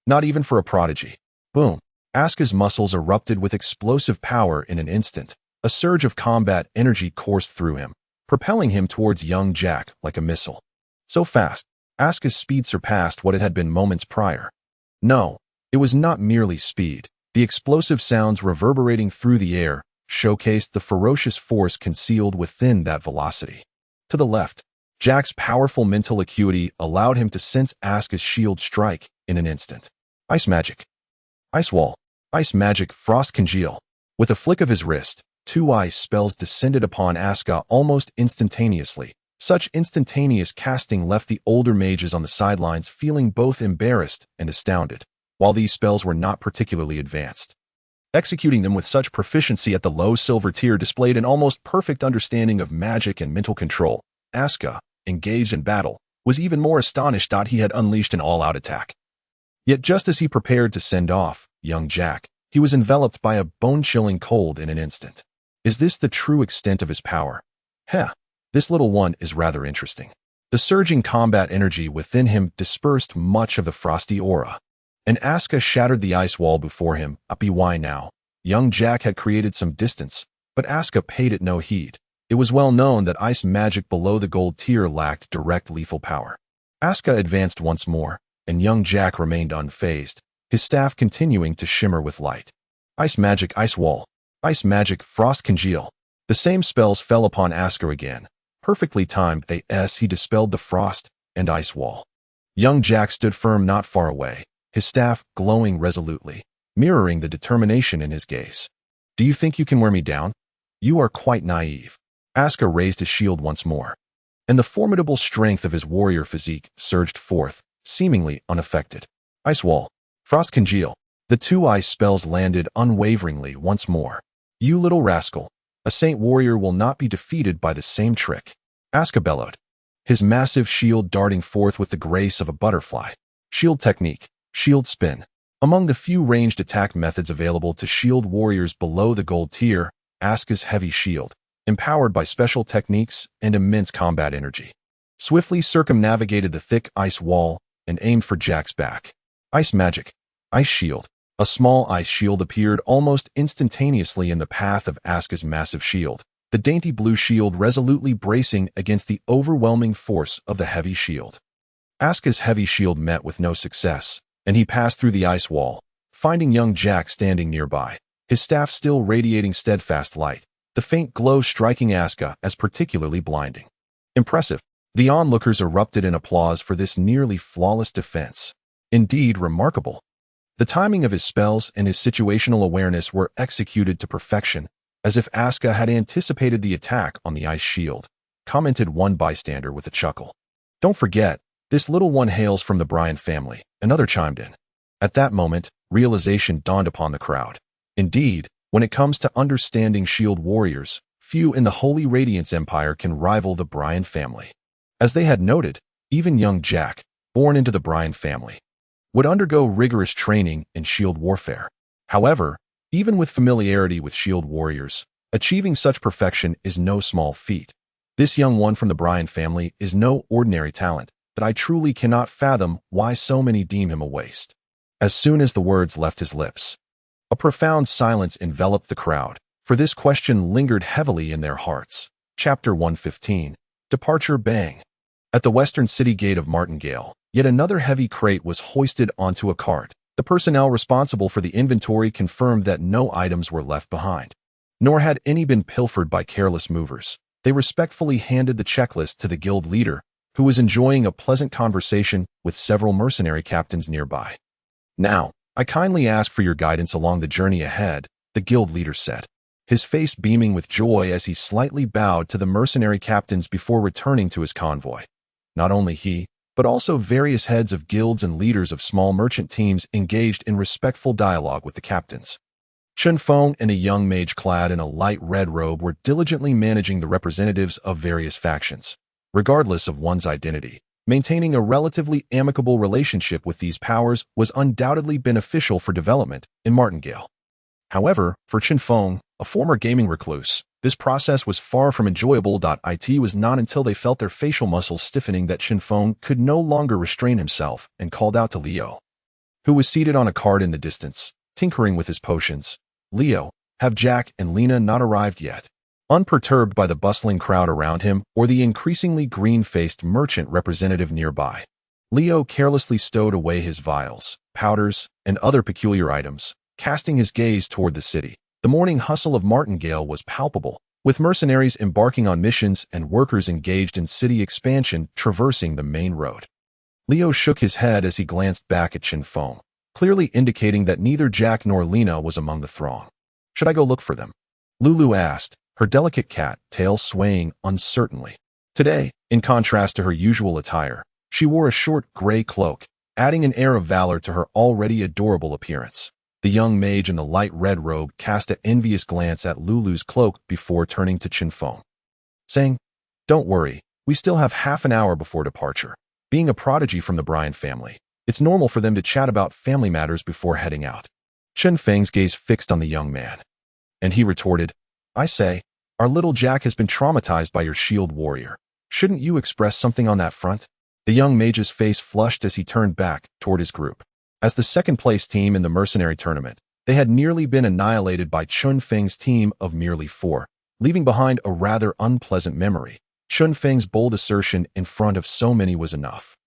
Not even for a prodigy. Boom. Asuka's muscles erupted with explosive power in an instant. A surge of combat energy coursed through him, propelling him towards young Jack like a missile. So fast, Asuka's speed surpassed what it had been moments prior. No, it was not merely speed. The explosive sounds reverberating through the air showcased the ferocious force concealed within that velocity. To the left, Jack's powerful mental acuity allowed him to sense Asuka's shield strike in an instant. Ice magic. Ice wall. Ice magic. Frost congeal. With a flick of his wrist, 2 ice spells descended upon Asuka almost instantaneously. Such instantaneous casting left the older mages on the sidelines feeling both embarrassed and astounded. While these spells were not particularly advanced, executing them with such proficiency at the low silver tier displayed an almost perfect understanding of magic and mental control. Asuka, engaged in battle, was even more astonished that he had unleashed an all-out attack. Yet just as he prepared to send off young Jack, he was enveloped by a bone-chilling cold in an instant. Is this the true extent of his power? This little one is rather interesting. The surging combat energy within him dispersed much of the frosty aura, and Asuka shattered the ice wall before him. Why now? Young Jack had created some distance, but Asuka paid it no heed. It was well known that ice magic below the gold tier lacked direct lethal power. Asuka advanced once more, and young Jack remained unfazed, his staff continuing to shimmer with light. Ice magic. Ice wall. Ice magic. Frost congeal. The same spells fell upon Asuka again. Perfectly timed, he dispelled the frost and ice wall. Young Jack stood firm not far away, his staff glowing resolutely, mirroring the determination in his gaze. "Do you think you can wear me down? You are quite naive." Asuka raised his shield once more, and the formidable strength of his warrior physique surged forth, seemingly unaffected. Ice Wall. Frost Congeal. The two ice spells landed unwaveringly once more. You little rascal. A saint warrior will not be defeated by the same trick. Aska bellowed, his massive shield darting forth with the grace of a butterfly. Shield technique. Shield spin. Among the few ranged attack methods available to shield warriors below the gold tier, Aska's heavy shield, empowered by special techniques and immense combat energy, swiftly circumnavigated the thick ice wall and aimed for Jack's back. Ice magic. Ice shield. A small ice shield appeared almost instantaneously in the path of Aska's massive shield, the dainty blue shield resolutely bracing against the overwhelming force of the heavy shield. Aska's heavy shield met with no success, and he passed through the ice wall, finding young Jack standing nearby, his staff still radiating steadfast light, the faint glow striking Aska as particularly blinding. Impressive. The onlookers erupted in applause for this nearly flawless defense. Indeed, remarkable. The timing of his spells and his situational awareness were executed to perfection, as if Aska had anticipated the attack on the ice shield, commented one bystander with a chuckle. Don't forget, this little one hails from the Bryan family, another chimed in. At that moment, realization dawned upon the crowd. Indeed, when it comes to understanding shield warriors, few in the Holy Radiance Empire can rival the Bryan family. As they had noted, even young Jack, born into the Bryan family, would undergo rigorous training in shield warfare. However, even with familiarity with shield warriors, achieving such perfection is no small feat. This young one from the Bryan family is no ordinary talent, that I truly cannot fathom why so many deem him a waste. As soon as the words left his lips, a profound silence enveloped the crowd, for this question lingered heavily in their hearts. Chapter 115. Departure Bang. At the western city gate of Martingale, yet another heavy crate was hoisted onto a cart. The personnel responsible for the inventory confirmed that no items were left behind, nor had any been pilfered by careless movers. They respectfully handed the checklist to the guild leader, who was enjoying a pleasant conversation with several mercenary captains nearby. Now, I kindly ask for your guidance along the journey ahead, the guild leader said, his face beaming with joy as he slightly bowed to the mercenary captains before returning to his convoy. Not only he, but also various heads of guilds and leaders of small merchant teams engaged in respectful dialogue with the captains. Chen Feng and a young mage clad in a light red robe were diligently managing the representatives of various factions, regardless of one's identity. Maintaining a relatively amicable relationship with these powers was undoubtedly beneficial for development in Martingale. However, for Chen Feng, a former gaming recluse, this process was far from enjoyable. It was not until they felt their facial muscles stiffening that Chen Feng could no longer restrain himself and called out to Leo, who was seated on a cart in the distance, tinkering with his potions. Leo, have Jack and Lena not arrived yet? Unperturbed by the bustling crowd around him or the increasingly green-faced merchant representative nearby, Leo carelessly stowed away his vials, powders, and other peculiar items, casting his gaze toward the city. The morning hustle of Martingale was palpable, with mercenaries embarking on missions and workers engaged in city expansion traversing the main road. Leo shook his head as he glanced back at Chen Feng, clearly indicating that neither Jack nor Lena was among the throng. Should I go look for them? Lulu asked, her delicate cat tail swaying uncertainly. Today, in contrast to her usual attire, she wore a short gray cloak, adding an air of valor to her already adorable appearance. The young mage in the light red robe cast an envious glance at Lulu's cloak before turning to Chinfong, saying, "Don't worry, we still have half an hour before departure." Being a prodigy from the Bryan family, it's normal for them to chat about family matters before heading out. Chen Feng's gaze fixed on the young man, and he retorted, "I say, our little Jack has been traumatized by your shield warrior. Shouldn't you express something on that front?" The young mage's face flushed as he turned back toward his group. As the second-place team in the Mercenary tournament, they had nearly been annihilated by Chen Feng's team of merely 4, leaving behind a rather unpleasant memory. Chen Feng's bold assertion in front of so many was enough.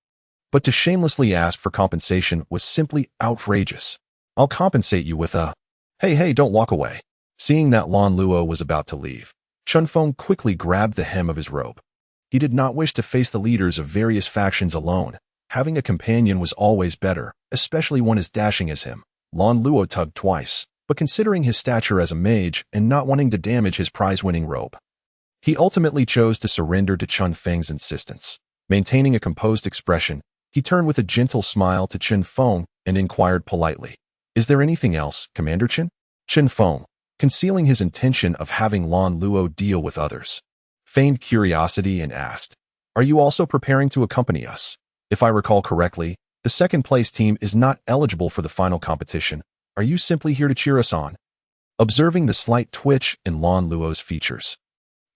But to shamelessly ask for compensation was simply outrageous. "I'll compensate you with a..." Hey, don't walk away." Seeing that Lan Luo was about to leave, Chen Feng quickly grabbed the hem of his robe. He did not wish to face the leaders of various factions alone. Having a companion was always better, especially one as dashing as him. Lan Luo tugged twice, but considering his stature as a mage and not wanting to damage his prize-winning robe, he ultimately chose to surrender to Chen Feng's insistence. Maintaining a composed expression, He turned with a gentle smile to Chen Feng and inquired politely, "Is there anything else, Commander Chen?" Chen Feng, concealing his intention of having Lan Luo deal with others, feigned curiosity and asked, "Are you also preparing to accompany us? If I recall correctly, the second-place team is not eligible for the final competition. Are you simply here to cheer us on?" Observing the slight twitch in Lan Luo's features,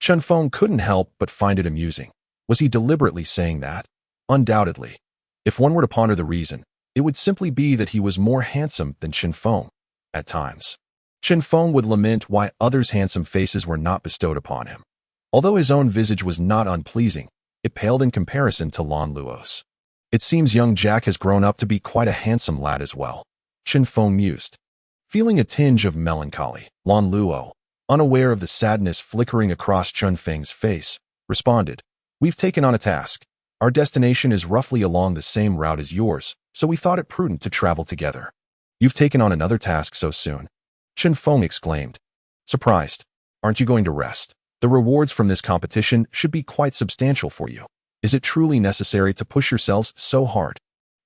Chen Feng couldn't help but find it amusing. Was he deliberately saying that? Undoubtedly. If one were to ponder the reason, it would simply be that he was more handsome than Chen Feng. At times, Chen Feng would lament why others' handsome faces were not bestowed upon him. Although his own visage was not unpleasing, it paled in comparison to Lan Luo's. It seems young Jack has grown up to be quite a handsome lad as well, Chen Feng mused. Feeling a tinge of melancholy, Lan Luo, unaware of the sadness flickering across Chen Feng's face, responded, "We've taken on a task. Our destination is roughly along the same route as yours, so we thought it prudent to travel together." "You've taken on another task so soon?" Chen Feng exclaimed, surprised. "Aren't you going to rest? The rewards from this competition should be quite substantial for you. Is it truly necessary to push yourselves so hard?"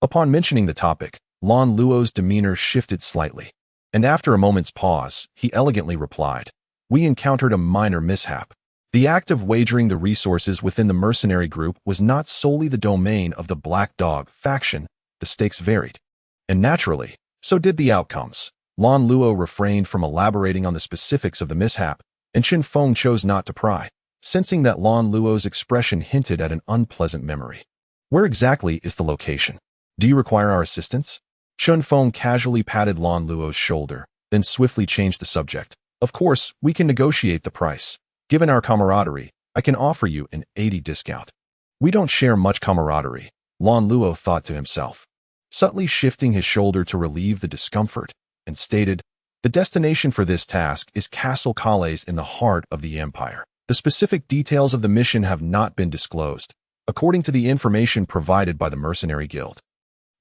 Upon mentioning the topic, Lan Luo's demeanor shifted slightly, and after a moment's pause, he elegantly replied, "We encountered a minor mishap. The act of wagering the resources within the mercenary group was not solely the domain of the Black Dog faction. The stakes varied. And naturally, so did the outcomes." Lan Luo refrained from elaborating on the specifics of the mishap, and Chen Feng chose not to pry, sensing that Lan Luo's expression hinted at an unpleasant memory. "Where exactly is the location? Do you require our assistance?" Chen Feng casually patted Lan Luo's shoulder, then swiftly changed the subject. "Of course, we can negotiate the price. Given our camaraderie, I can offer you an 80 discount." "We don't share much camaraderie," Lan Luo thought to himself, subtly shifting his shoulder to relieve the discomfort, and stated, "The destination for this task is Castle Calais in the heart of the Empire. The specific details of the mission have not been disclosed, according to the information provided by the Mercenary Guild.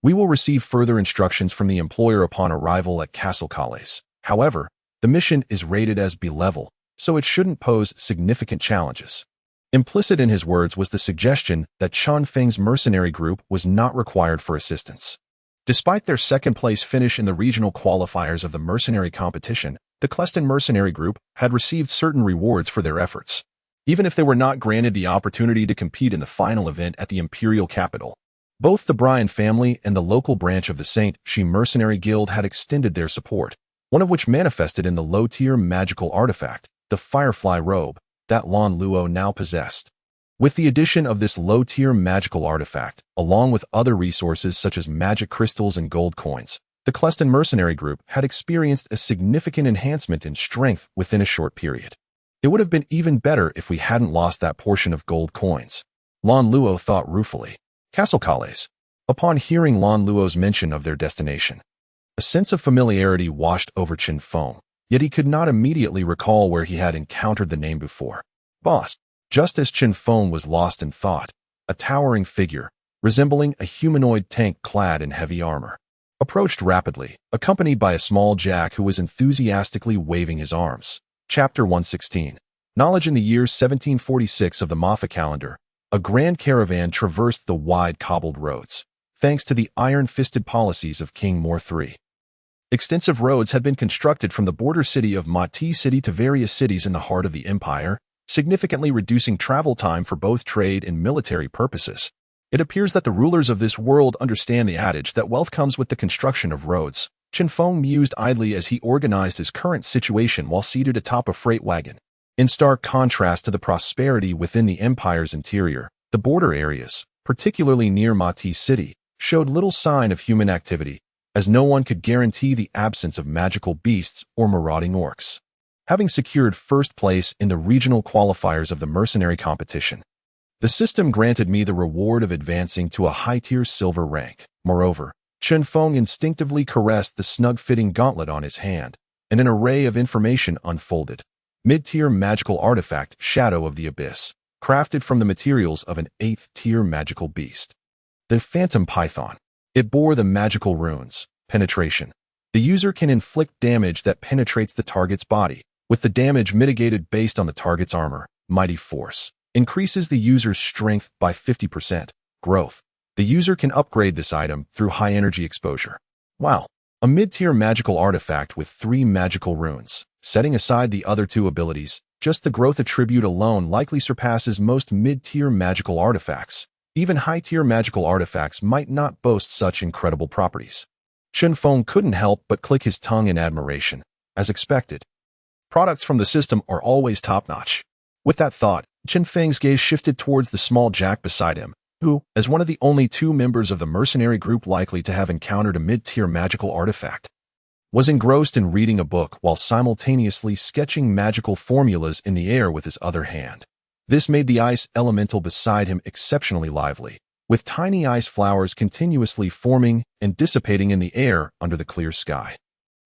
We will receive further instructions from the employer upon arrival at Castle Calais. However, the mission is rated as B-level, so it shouldn't pose significant challenges." Implicit in his words was the suggestion that Chen Feng's mercenary group was not required for assistance. Despite their second-place finish in the regional qualifiers of the mercenary competition, the Cleston mercenary group had received certain rewards for their efforts, even if they were not granted the opportunity to compete in the final event at the Imperial capital. Both the Bryan family and the local branch of the St. Shi Mercenary Guild had extended their support, one of which manifested in the low-tier magical artifact, the Firefly Robe, that Lan Luo now possessed. With the addition of this low-tier magical artifact, along with other resources such as magic crystals and gold coins, the Cleston Mercenary Group had experienced a significant enhancement in strength within a short period. It would have been even better if we hadn't lost that portion of gold coins, Lan Luo thought ruefully. Castle Calais. Upon hearing Lan Luo's mention of their destination, a sense of familiarity washed over Chen Feng, yet he could not immediately recall where he had encountered the name before. "Boss." Just as Chen Feng was lost in thought, a towering figure, resembling a humanoid tank clad in heavy armor, approached rapidly, accompanied by a small Jack who was enthusiastically waving his arms. Chapter 116. Knowledge. In the year 1746 of the Mafia calendar, a grand caravan traversed the wide cobbled roads, thanks to the iron-fisted policies of King Mor III. Extensive roads had been constructed from the border city of Mightiest city to various cities in the heart of the empire, significantly reducing travel time for both trade and military purposes. It appears that the rulers of this world understand the adage that wealth comes with the construction of roads. Chen Feng mused idly as he organized his current situation while seated atop a freight wagon. In stark contrast to the prosperity within the empire's interior, the border areas, particularly near Mightiest city, showed little sign of human activity, as no one could guarantee the absence of magical beasts or marauding orcs. Having secured first place in the regional qualifiers of the mercenary competition, the system granted me the reward of advancing to a high-tier silver rank. Moreover, Chen Feng instinctively caressed the snug-fitting gauntlet on his hand, and an array of information unfolded. Mid-tier magical artifact, Shadow of the Abyss, crafted from the materials of an 8th-tier magical beast. The Phantom Python. It bore the magical runes, Penetration. The user can inflict damage that penetrates the target's body, with the damage mitigated based on the target's armor. Mighty Force. Increases the user's strength by 50%. Growth. The user can upgrade this item through high energy exposure. Wow. A mid-tier magical artifact with 3 magical runes. Setting aside the other 2 abilities, just the growth attribute alone likely surpasses most mid-tier magical artifacts. Even high-tier magical artifacts might not boast such incredible properties. Chen Feng couldn't help but click his tongue in admiration. As expected, products from the system are always top-notch. With that thought, Chen Feng's gaze shifted towards the small Jack beside him, who, as one of the only 2 members of the mercenary group likely to have encountered a mid-tier magical artifact, was engrossed in reading a book while simultaneously sketching magical formulas in the air with his other hand. This made the ice elemental beside him exceptionally lively, with tiny ice flowers continuously forming and dissipating in the air under the clear sky.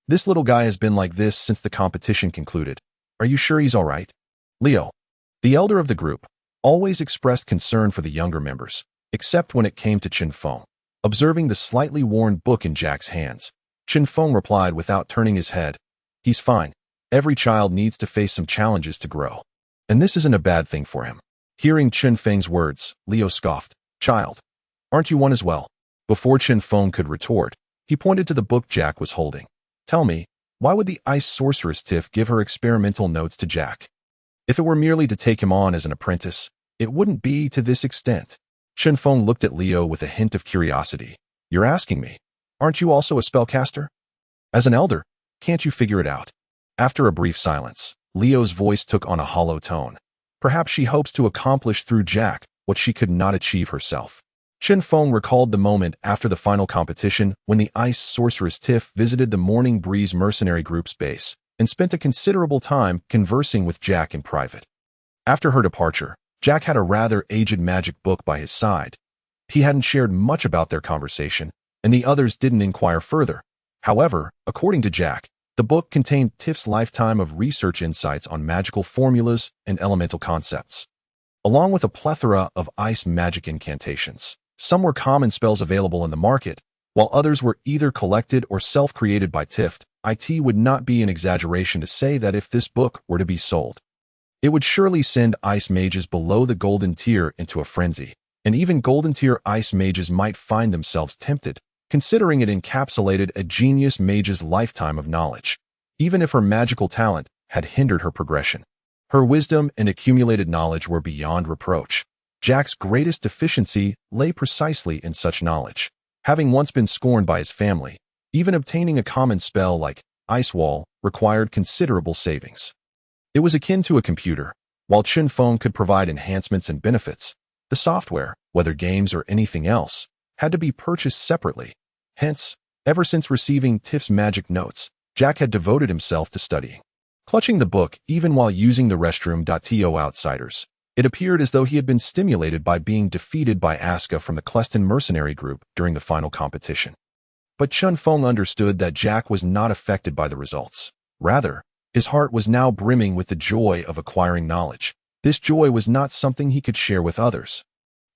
This little guy has been like this since the competition concluded. Are you sure he's all right? Leo, the elder of the group, always expressed concern for the younger members, except when it came to Chinfong. Observing the slightly worn book in Jack's hands, Chinfong replied without turning his head, "He's fine. Every child needs to face some challenges to grow. And this isn't a bad thing for him." Hearing Chen Feng's words, Leo scoffed, "Child, aren't you one as well?" Before Chen Feng could retort, he pointed to the book Jack was holding. "Tell me, why would the ice sorceress Tiff give her experimental notes to Jack? If it were merely to take him on as an apprentice, it wouldn't be to this extent." Chen Feng looked at Leo with a hint of curiosity. "You're asking me, aren't you also a spellcaster? As an elder, can't you figure it out?" After a brief silence, Leo's voice took on a hollow tone. Perhaps she hopes to accomplish through Jack what she could not achieve herself. Chen Feng recalled the moment after the final competition when the ice sorceress Tiff visited the Morning Breeze mercenary group's base and spent a considerable time conversing with Jack in private. After her departure, Jack had a rather aged magic book by his side. He hadn't shared much about their conversation, and the others didn't inquire further. However, according to Jack, the book contained Tiff's lifetime of research insights on magical formulas and elemental concepts, along with a plethora of ice magic incantations. Some were common spells available in the market, while others were either collected or self-created by Tiff. It would not be an exaggeration to say that if this book were to be sold, it would surely send ice mages below the golden tier into a frenzy, and even golden tier ice mages might find themselves tempted, considering it encapsulated a genius mage's lifetime of knowledge, even if her magical talent had hindered her progression. Her wisdom and accumulated knowledge were beyond reproach. Jack's greatest deficiency lay precisely in such knowledge. Having once been scorned by his family, even obtaining a common spell like Ice Wall required considerable savings. It was akin to a computer. While Chinfong could provide enhancements and benefits, the software, whether games or anything else, had to be purchased separately. Hence, ever since receiving Tiff's magic notes, Jack had devoted himself to studying. Clutching the book even while using the restroom. To outsiders, it appeared as though he had been stimulated by being defeated by Asuka from the Cleston mercenary group during the final competition. But Chen Feng understood that Jack was not affected by the results. Rather, his heart was now brimming with the joy of acquiring knowledge. This joy was not something he could share with others.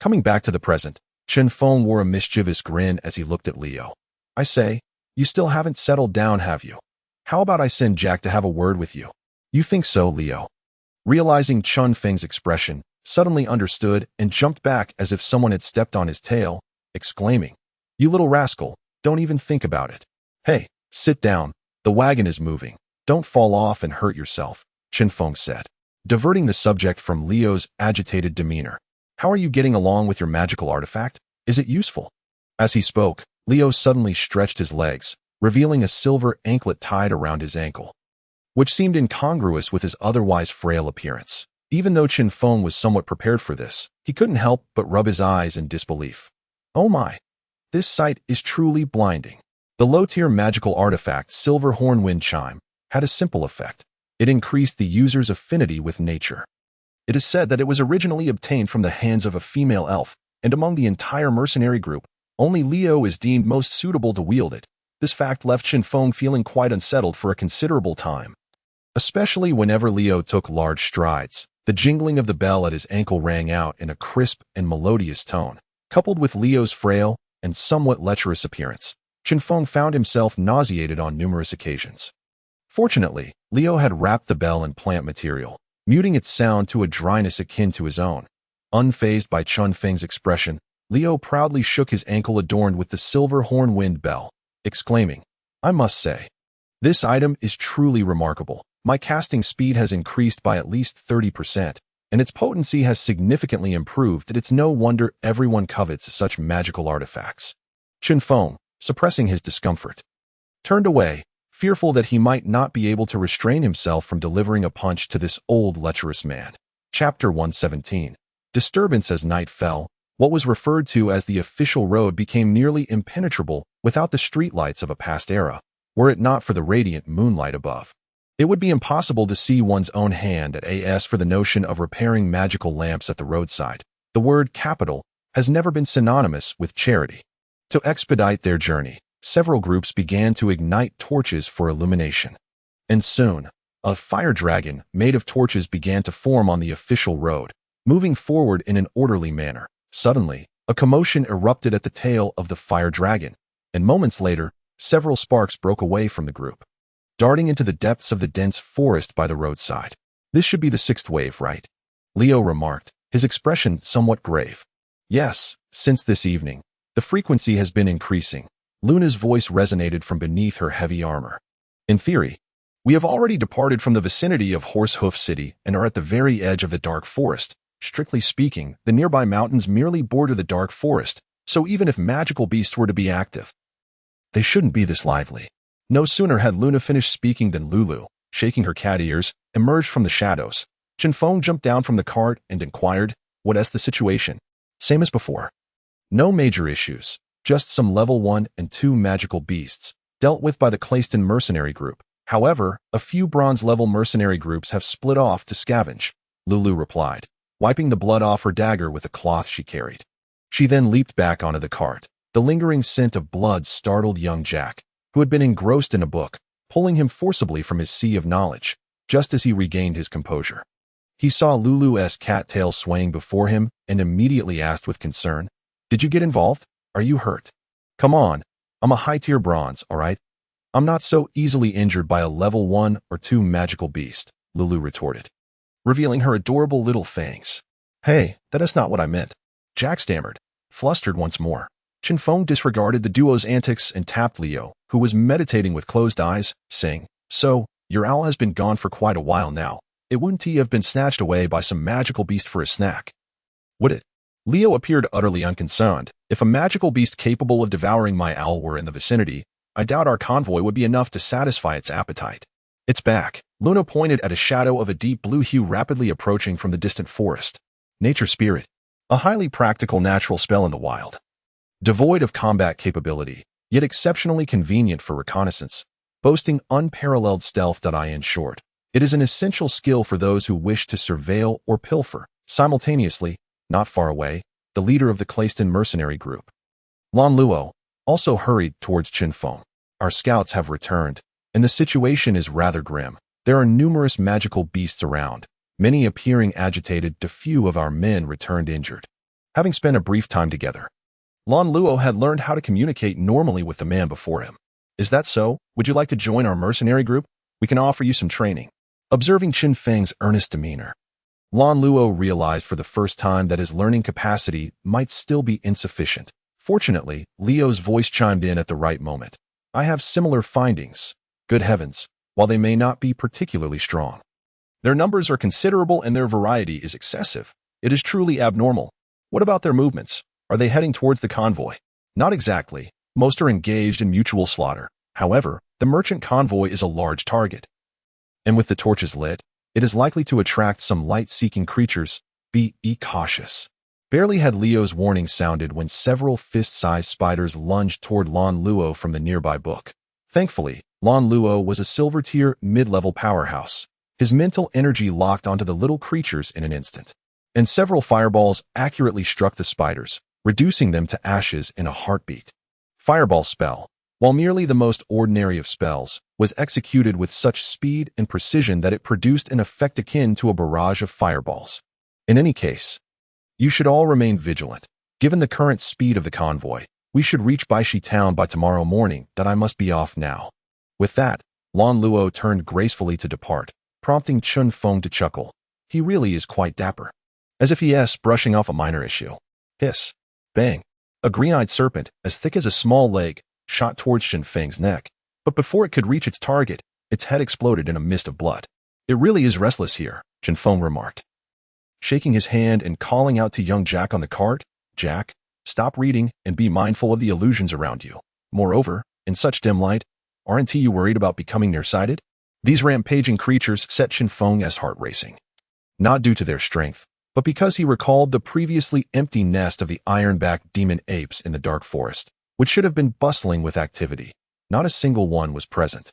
Coming back to the present, Chen Feng wore a mischievous grin as he looked at Leo. "I say, you still haven't settled down, have you? How about I send Jack to have a word with you?" "You think so, Leo?" Realizing Chen Feng's expression, suddenly understood and jumped back as if someone had stepped on his tail, exclaiming, "You little rascal, don't even think about it. Hey, sit down, the wagon is moving. Don't fall off and hurt yourself," Chinfong said, diverting the subject from Leo's agitated demeanor. "How are you getting along with your magical artifact? Is it useful?" As he spoke, Leo suddenly stretched his legs, revealing a silver anklet tied around his ankle, which seemed incongruous with his otherwise frail appearance. Even though Chinfong was somewhat prepared for this, he couldn't help but rub his eyes in disbelief. Oh my! This sight is truly blinding. The low-tier magical artifact Silver Horn Wind Chime had a simple effect. It increased the user's affinity with nature. It is said that it was originally obtained from the hands of a female elf, and among the entire mercenary group, only Leo is deemed most suitable to wield it. This fact left Chinfong feeling quite unsettled for a considerable time. Especially whenever Leo took large strides, the jingling of the bell at his ankle rang out in a crisp and melodious tone. Coupled with Leo's frail and somewhat lecherous appearance, Chinfong found himself nauseated on numerous occasions. Fortunately, Leo had wrapped the bell in plant material, muting its sound to a dryness akin to his own. Unfazed by Chen Feng's expression, Leo proudly shook his ankle adorned with the silver horn wind bell, exclaiming, "I must say, this item is truly remarkable. My casting speed has increased by at least 30%, and its potency has significantly improved. It's no wonder everyone covets such magical artifacts." Chen Feng, suppressing his discomfort, turned away, fearful that he might not be able to restrain himself from delivering a punch to this old lecherous man. Chapter 117. Disturbance. As night fell, what was referred to as the official road became nearly impenetrable without the streetlights of a past era, were it not for the radiant moonlight above. It would be impossible to see one's own hand at as for the notion of repairing magical lamps at the roadside. The word capital has never been synonymous with charity. To expedite their journey, several groups began to ignite torches for illumination. And soon, a fire dragon made of torches began to form on the official road, moving forward in an orderly manner. Suddenly, a commotion erupted at the tail of the fire dragon, and moments later, several sparks broke away from the group, darting into the depths of the dense forest by the roadside. "This should be the sixth wave, right?" Leo remarked, his expression somewhat grave. "Yes, since this evening, the frequency has been increasing." Luna's voice resonated from beneath her heavy armor. "In theory, we have already departed from the vicinity of Horsehoof City and are at the very edge of the dark forest. Strictly speaking, the nearby mountains merely border the dark forest, so even if magical beasts were to be active, they shouldn't be this lively." No sooner had Luna finished speaking than Lulu, shaking her cat ears, emerged from the shadows. Chinfong jumped down from the cart and inquired, "What's the situation?" "Same as before. No major issues, just some level 1 and 2 magical beasts, dealt with by the Clayston Mercenary group. However, a few bronze-level mercenary groups have split off to scavenge," Lulu replied, wiping the blood off her dagger with a cloth she carried. She then leaped back onto the cart. The lingering scent of blood startled young Jack, who had been engrossed in a book, pulling him forcibly from his sea of knowledge, just as he regained his composure. He saw Lulu's cattail swaying before him and immediately asked with concern, "Did you get involved? Are you hurt?" "Come on, I'm a high-tier bronze, all right? I'm not so easily injured by a level 1 or 2 magical beast," Lulu retorted, revealing her adorable little fangs. "Hey, that is not what I meant," Jack stammered, flustered once more. Chinfong disregarded the duo's antics and tapped Leo, who was meditating with closed eyes, saying, "So, your owl has been gone for quite a while now. It wouldn't he have been snatched away by some magical beast for a snack? Would it?" Leo appeared utterly unconcerned. "If a magical beast capable of devouring my owl were in the vicinity, I doubt our convoy would be enough to satisfy its appetite." "It's back." Luna pointed at a shadow of a deep blue hue rapidly approaching from the distant forest. "Nature Spirit, a highly practical natural spell in the wild. Devoid of combat capability, yet exceptionally convenient for reconnaissance, boasting unparalleled stealth. In short, it is an essential skill for those who wish to surveil or pilfer. Simultaneously, not far away, the leader of the Clayston Mercenary group, Lan Luo, also hurried towards Chinfong. "Our scouts have returned, and the situation is rather grim. There are numerous magical beasts around, many appearing agitated. A few of our men returned injured." Having spent a brief time together, Lan Luo had learned how to communicate normally with the man before him. "Is that so? Would you like to join our mercenary group? We can offer you some training." Observing Chen Feng's earnest demeanor, Lan Luo realized for the first time that his learning capacity might still be insufficient. Fortunately, Leo's voice chimed in at the right moment. "I have similar findings. Good heavens, while they may not be particularly strong, their numbers are considerable and their variety is excessive. It is truly abnormal." "What about their movements? Are they heading towards the convoy?" "Not exactly. Most are engaged in mutual slaughter. However, the merchant convoy is a large target, and with the torches lit, it is likely to attract some light-seeking creatures. Be cautious." Barely had Leo's warning sounded when several fist-sized spiders lunged toward Lan Luo from the nearby book. Thankfully, Lan Luo was a silver-tier, mid-level powerhouse. His mental energy locked onto the little creatures in an instant, and several fireballs accurately struck the spiders, reducing them to ashes in a heartbeat. Fireball spell, while merely the most ordinary of spells, was executed with such speed and precision that it produced an effect akin to a barrage of fireballs. In any case, you should all remain vigilant. Given the current speed of the convoy, we should reach Baishi town by tomorrow morning. I must be off now." With that, Lan Luo turned gracefully to depart, prompting Chen Feng to chuckle. "He really is quite dapper. As if he is brushing off a minor issue." Hiss. Bang! A green-eyed serpent, as thick as a small leg, shot towards Chen Feng's neck. But before it could reach its target, its head exploded in a mist of blood. It really is restless here, Chen Feng remarked, shaking his hand and calling out to young Jack on the cart. Jack, stop reading and be mindful of the illusions around you. Moreover, in such dim light, aren't you worried about becoming nearsighted? These rampaging creatures set Chen Feng's heart racing. Not due to their strength, but because he recalled the previously empty nest of the iron-backed demon apes in the dark forest, which should have been bustling with activity. Not a single one was present.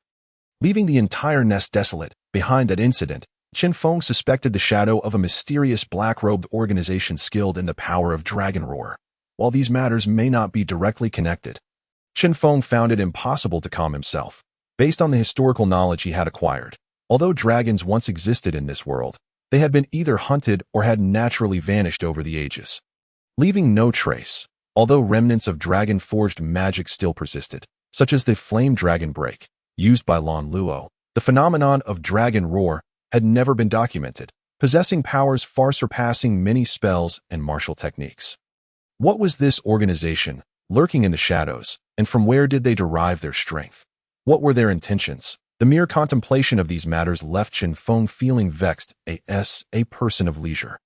Leaving the entire nest desolate, behind that incident, Chen Feng suspected the shadow of a mysterious black-robed organization skilled in the power of dragon roar. While these matters may not be directly connected, Chen Feng found it impossible to calm himself, based on the historical knowledge he had acquired. Although dragons once existed in this world, they had been either hunted or had naturally vanished over the ages, leaving no trace, although remnants of dragon-forged magic still persisted, such as the flame dragon break, used by Lan Luo. The phenomenon of dragon roar had never been documented, possessing powers far surpassing many spells and martial techniques. What was this organization, lurking in the shadows, and from where did they derive their strength? What were their intentions? The mere contemplation of these matters left Chen Feng feeling vexed, a person of leisure.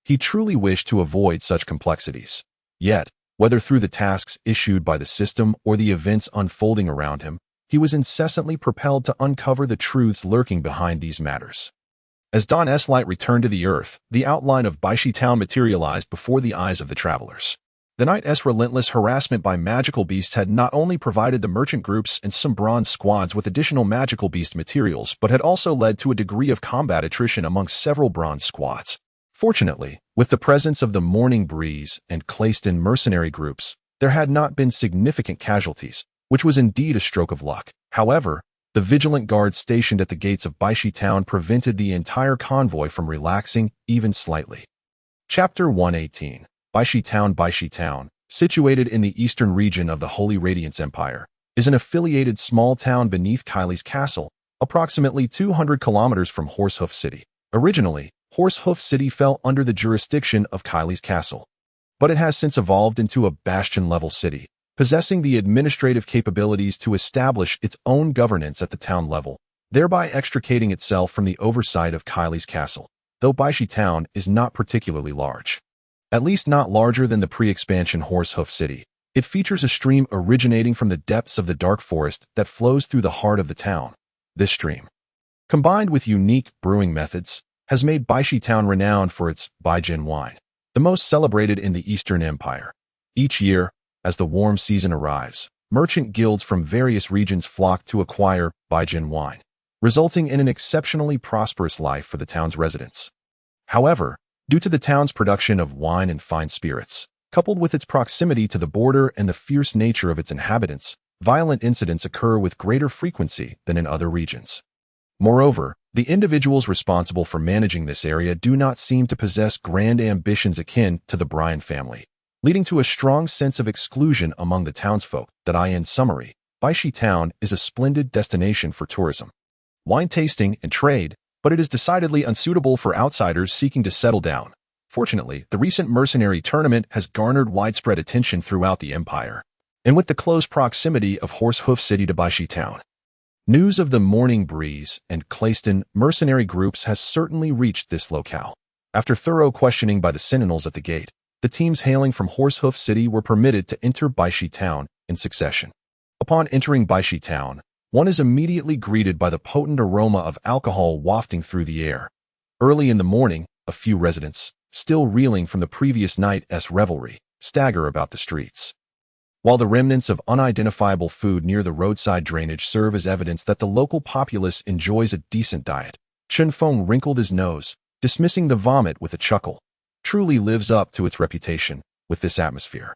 He truly wished to avoid such complexities. Yet, whether through the tasks issued by the system or the events unfolding around him, he was incessantly propelled to uncover the truths lurking behind these matters. As Dawn's light returned to the earth, the outline of Baishi Town materialized before the eyes of the travelers. The night's relentless harassment by magical beasts had not only provided the merchant groups and some bronze squads with additional magical beast materials, but had also led to a degree of combat attrition among several bronze squads. Fortunately, with the presence of the Morning Breeze and Clayston mercenary groups, there had not been significant casualties, which was indeed a stroke of luck. However, the vigilant guards stationed at the gates of Baishi Town prevented the entire convoy from relaxing even slightly. Chapter 118. Baishi Town, situated in the eastern region of the Holy Radiance Empire, is an affiliated small town beneath Kylie's castle, approximately 200 kilometers from Horsehoof City. Originally, Horsehoof City fell under the jurisdiction of Kylie's castle, but it has since evolved into a bastion-level city, possessing the administrative capabilities to establish its own governance at the town level, thereby extricating itself from the oversight of Kylie's castle. Though Baishi Town is not particularly large, at least not larger than the pre-expansion Horsehoof City, it features a stream originating from the depths of the dark forest that flows through the heart of the town. This stream, combined with unique brewing methods, has made Baishi Town renowned for its Baijin wine, the most celebrated in the Eastern Empire. Each year, as the warm season arrives, merchant guilds from various regions flock to acquire Baijin wine, resulting in an exceptionally prosperous life for the town's residents. However, due to the town's production of wine and fine spirits, coupled with its proximity to the border and the fierce nature of its inhabitants, violent incidents occur with greater frequency than in other regions. Moreover, the individuals responsible for managing this area do not seem to possess grand ambitions akin to the Bryan family, leading to a strong sense of exclusion among the townsfolk. In summary, Baishi Town is a splendid destination for tourism, wine tasting, and trade, but it is decidedly unsuitable for outsiders seeking to settle down. Fortunately, the recent Mercenary tournament has garnered widespread attention throughout the empire, and with the close proximity of Horsehoof City to Baishi Town, news of the Morning Breeze and Clayston mercenary groups has certainly reached this locale. After thorough questioning by the sentinels at the gate, the teams hailing from Horsehoof City were permitted to enter Baishi Town in succession. Upon entering Baishi Town, one is immediately greeted by the potent aroma of alcohol wafting through the air. Early in the morning, a few residents, still reeling from the previous night's revelry, stagger about the streets, while the remnants of unidentifiable food near the roadside drainage serve as evidence that the local populace enjoys a decent diet. Chen Feng wrinkled his nose, dismissing the vomit with a chuckle. Truly lives up to its reputation with this atmosphere.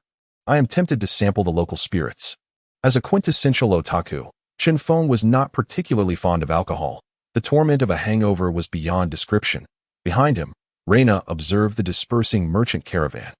I am tempted to sample the local spirits. As a quintessential otaku, Chen Feng was not particularly fond of alcohol. The torment of a hangover was beyond description. Behind him, Reina observed the dispersing merchant caravan,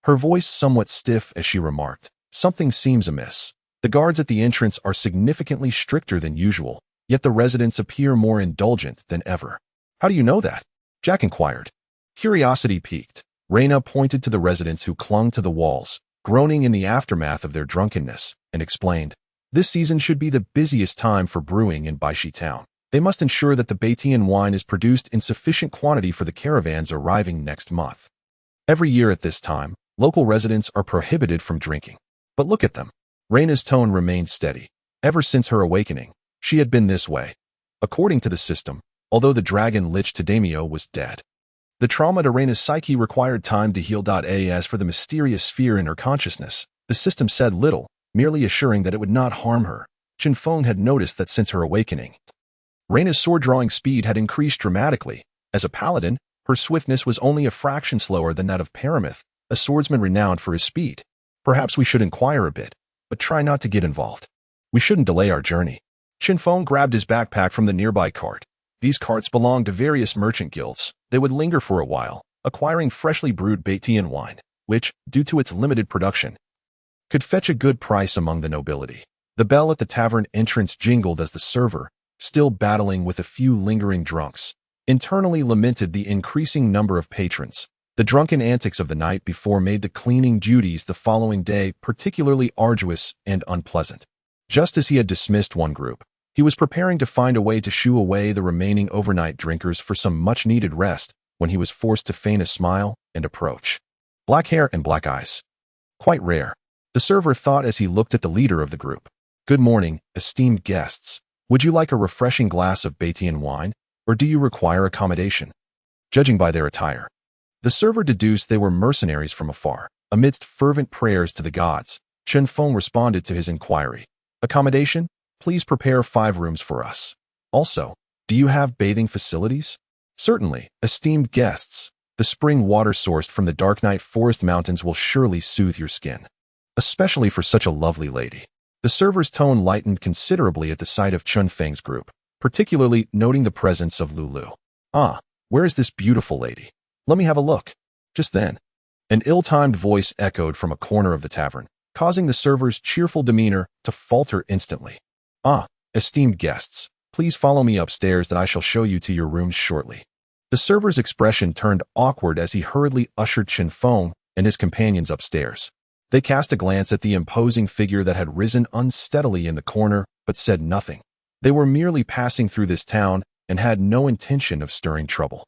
her voice somewhat stiff as she remarked, "Something seems amiss. The guards at the entrance are significantly stricter than usual, yet the residents appear more indulgent than ever." "How do you know that?" Jack inquired. Curiosity piqued. Reina pointed to the residents who clung to the walls, groaning in the aftermath of their drunkenness, and explained, "This season should be the busiest time for brewing in Baishi Town. They must ensure that the Beitian wine is produced in sufficient quantity for the caravans arriving next month. Every year at this time, local residents are prohibited from drinking. But look at them." Reina's tone remained steady. Ever since her awakening, she had been this way. According to the system, although the dragon Lich Tadamio was dead, the trauma to Reina's psyche required time to heal. As for the mysterious sphere in her consciousness, the system said little, merely assuring that it would not harm her. Chinfong had noticed that since her awakening, Reina's sword-drawing speed had increased dramatically. As a paladin, her swiftness was only a fraction slower than that of Param, a swordsman renowned for his speed. "Perhaps we should inquire a bit, but try not to get involved. We shouldn't delay our journey." Chinfong grabbed his backpack from the nearby cart. These carts belonged to various merchant guilds. They would linger for a while, acquiring freshly brewed Beitian wine, which, due to its limited production, could fetch a good price among the nobility. The bell at the tavern entrance jingled as the server, still battling with a few lingering drunks, internally lamented the increasing number of patrons. The drunken antics of the night before made the cleaning duties the following day particularly arduous and unpleasant. Just as he had dismissed one group, he was preparing to find a way to shoo away the remaining overnight drinkers for some much-needed rest when he was forced to feign a smile and approach. Black hair and black eyes. Quite rare, the server thought as he looked at the leader of the group. "Good morning, esteemed guests. Would you like a refreshing glass of Beitian wine, or do you require accommodation?" Judging by their attire, the server deduced they were mercenaries from afar. Amidst fervent prayers to the gods, Chen Feng responded to his inquiry. "Accommodation? Please prepare 5 rooms for us. Also, do you have bathing facilities?" "Certainly, esteemed guests. The spring water sourced from the Dark Night Forest Mountains will surely soothe your skin, especially for such a lovely lady." The server's tone lightened considerably at the sight of Chen Feng's group, particularly noting the presence of Lulu. "Ah, where is this beautiful lady? Let me have a look." Just then, an ill-timed voice echoed from a corner of the tavern, causing the server's cheerful demeanor to falter instantly. "Ah, esteemed guests, please follow me upstairs that I shall show you to your rooms shortly." The server's expression turned awkward as he hurriedly ushered Chen Feng and his companions upstairs. They cast a glance at the imposing figure that had risen unsteadily in the corner, but said nothing. They were merely passing through this town and had no intention of stirring trouble,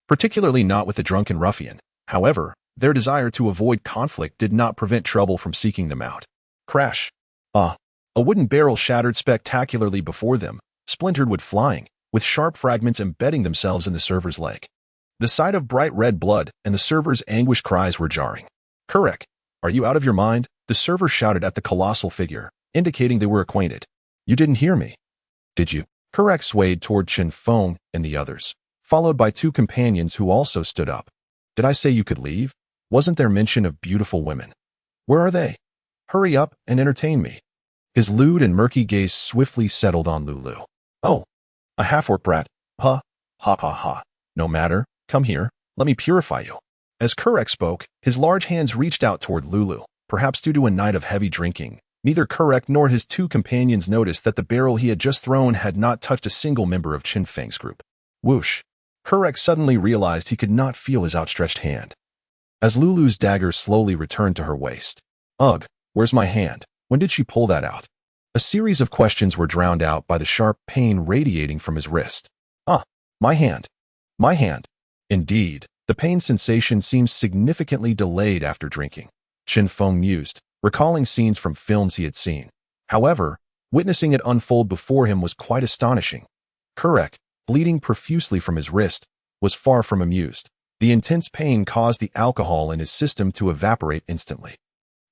particularly not with the drunken ruffian. However, their desire to avoid conflict did not prevent trouble from seeking them out. Crash! Ah! A wooden barrel shattered spectacularly before them, splintered wood flying, with sharp fragments embedding themselves in the server's leg. The sight of bright red blood and the server's anguished cries were jarring. "Kurek, are you out of your mind?" the server shouted at the colossal figure, indicating they were acquainted. "You didn't hear me, did you?" Kurek swayed toward Chen Feng and the others, followed by 2 companions who also stood up. "Did I say you could leave? Wasn't there mention of beautiful women? Where are they? Hurry up and entertain me." His lewd and murky gaze swiftly settled on Lulu. "Oh, a half-orc brat. Ha, ha ha ha. No matter, come here, let me purify you." As Kurek spoke, his large hands reached out toward Lulu. Perhaps due to a night of heavy drinking, neither Kurek nor his 2 companions noticed that the barrel he had just thrown had not touched a single member of Chen Feng's group. Whoosh! Kurek suddenly realized he could not feel his outstretched hand, as Lulu's dagger slowly returned to her waist. "Ugh, where's my hand? When did she pull that out?" A series of questions were drowned out by the sharp pain radiating from his wrist. "Ah, my hand. My hand." Indeed, the pain sensation seemed significantly delayed after drinking. Chen Feng mused, recalling scenes from films he had seen. However, witnessing it unfold before him was quite astonishing. Kurek, bleeding profusely from his wrist, was far from amused. The intense pain caused the alcohol in his system to evaporate instantly.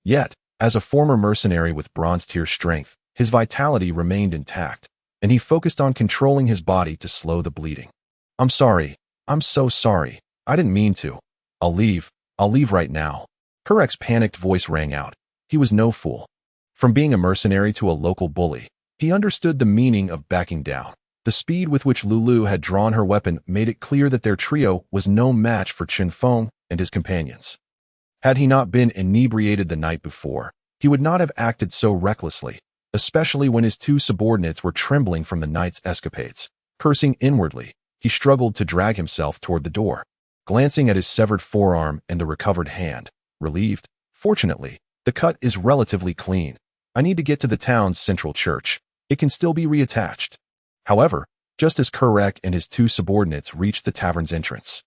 Yet, as a former mercenary with bronze-tier strength, his vitality remained intact, and he focused on controlling his body to slow the bleeding. "I'm sorry. I'm so sorry. I didn't mean to. I'll leave. I'll leave right now." Kurek's panicked voice rang out. He was no fool. From being a mercenary to a local bully, he understood the meaning of backing down. The speed with which Lulu had drawn her weapon made it clear that their trio was no match for Chinfong and his companions. Had he not been inebriated the night before, he would not have acted so recklessly, especially when his 2 subordinates were trembling from the night's escapades. Cursing inwardly, he struggled to drag himself toward the door. Glancing at his severed forearm and the recovered hand, relieved, fortunately, The cut is relatively clean. I need to get to the town's central church. It can still be reattached. However, just as Kurek and his two subordinates reached the tavern's entrance,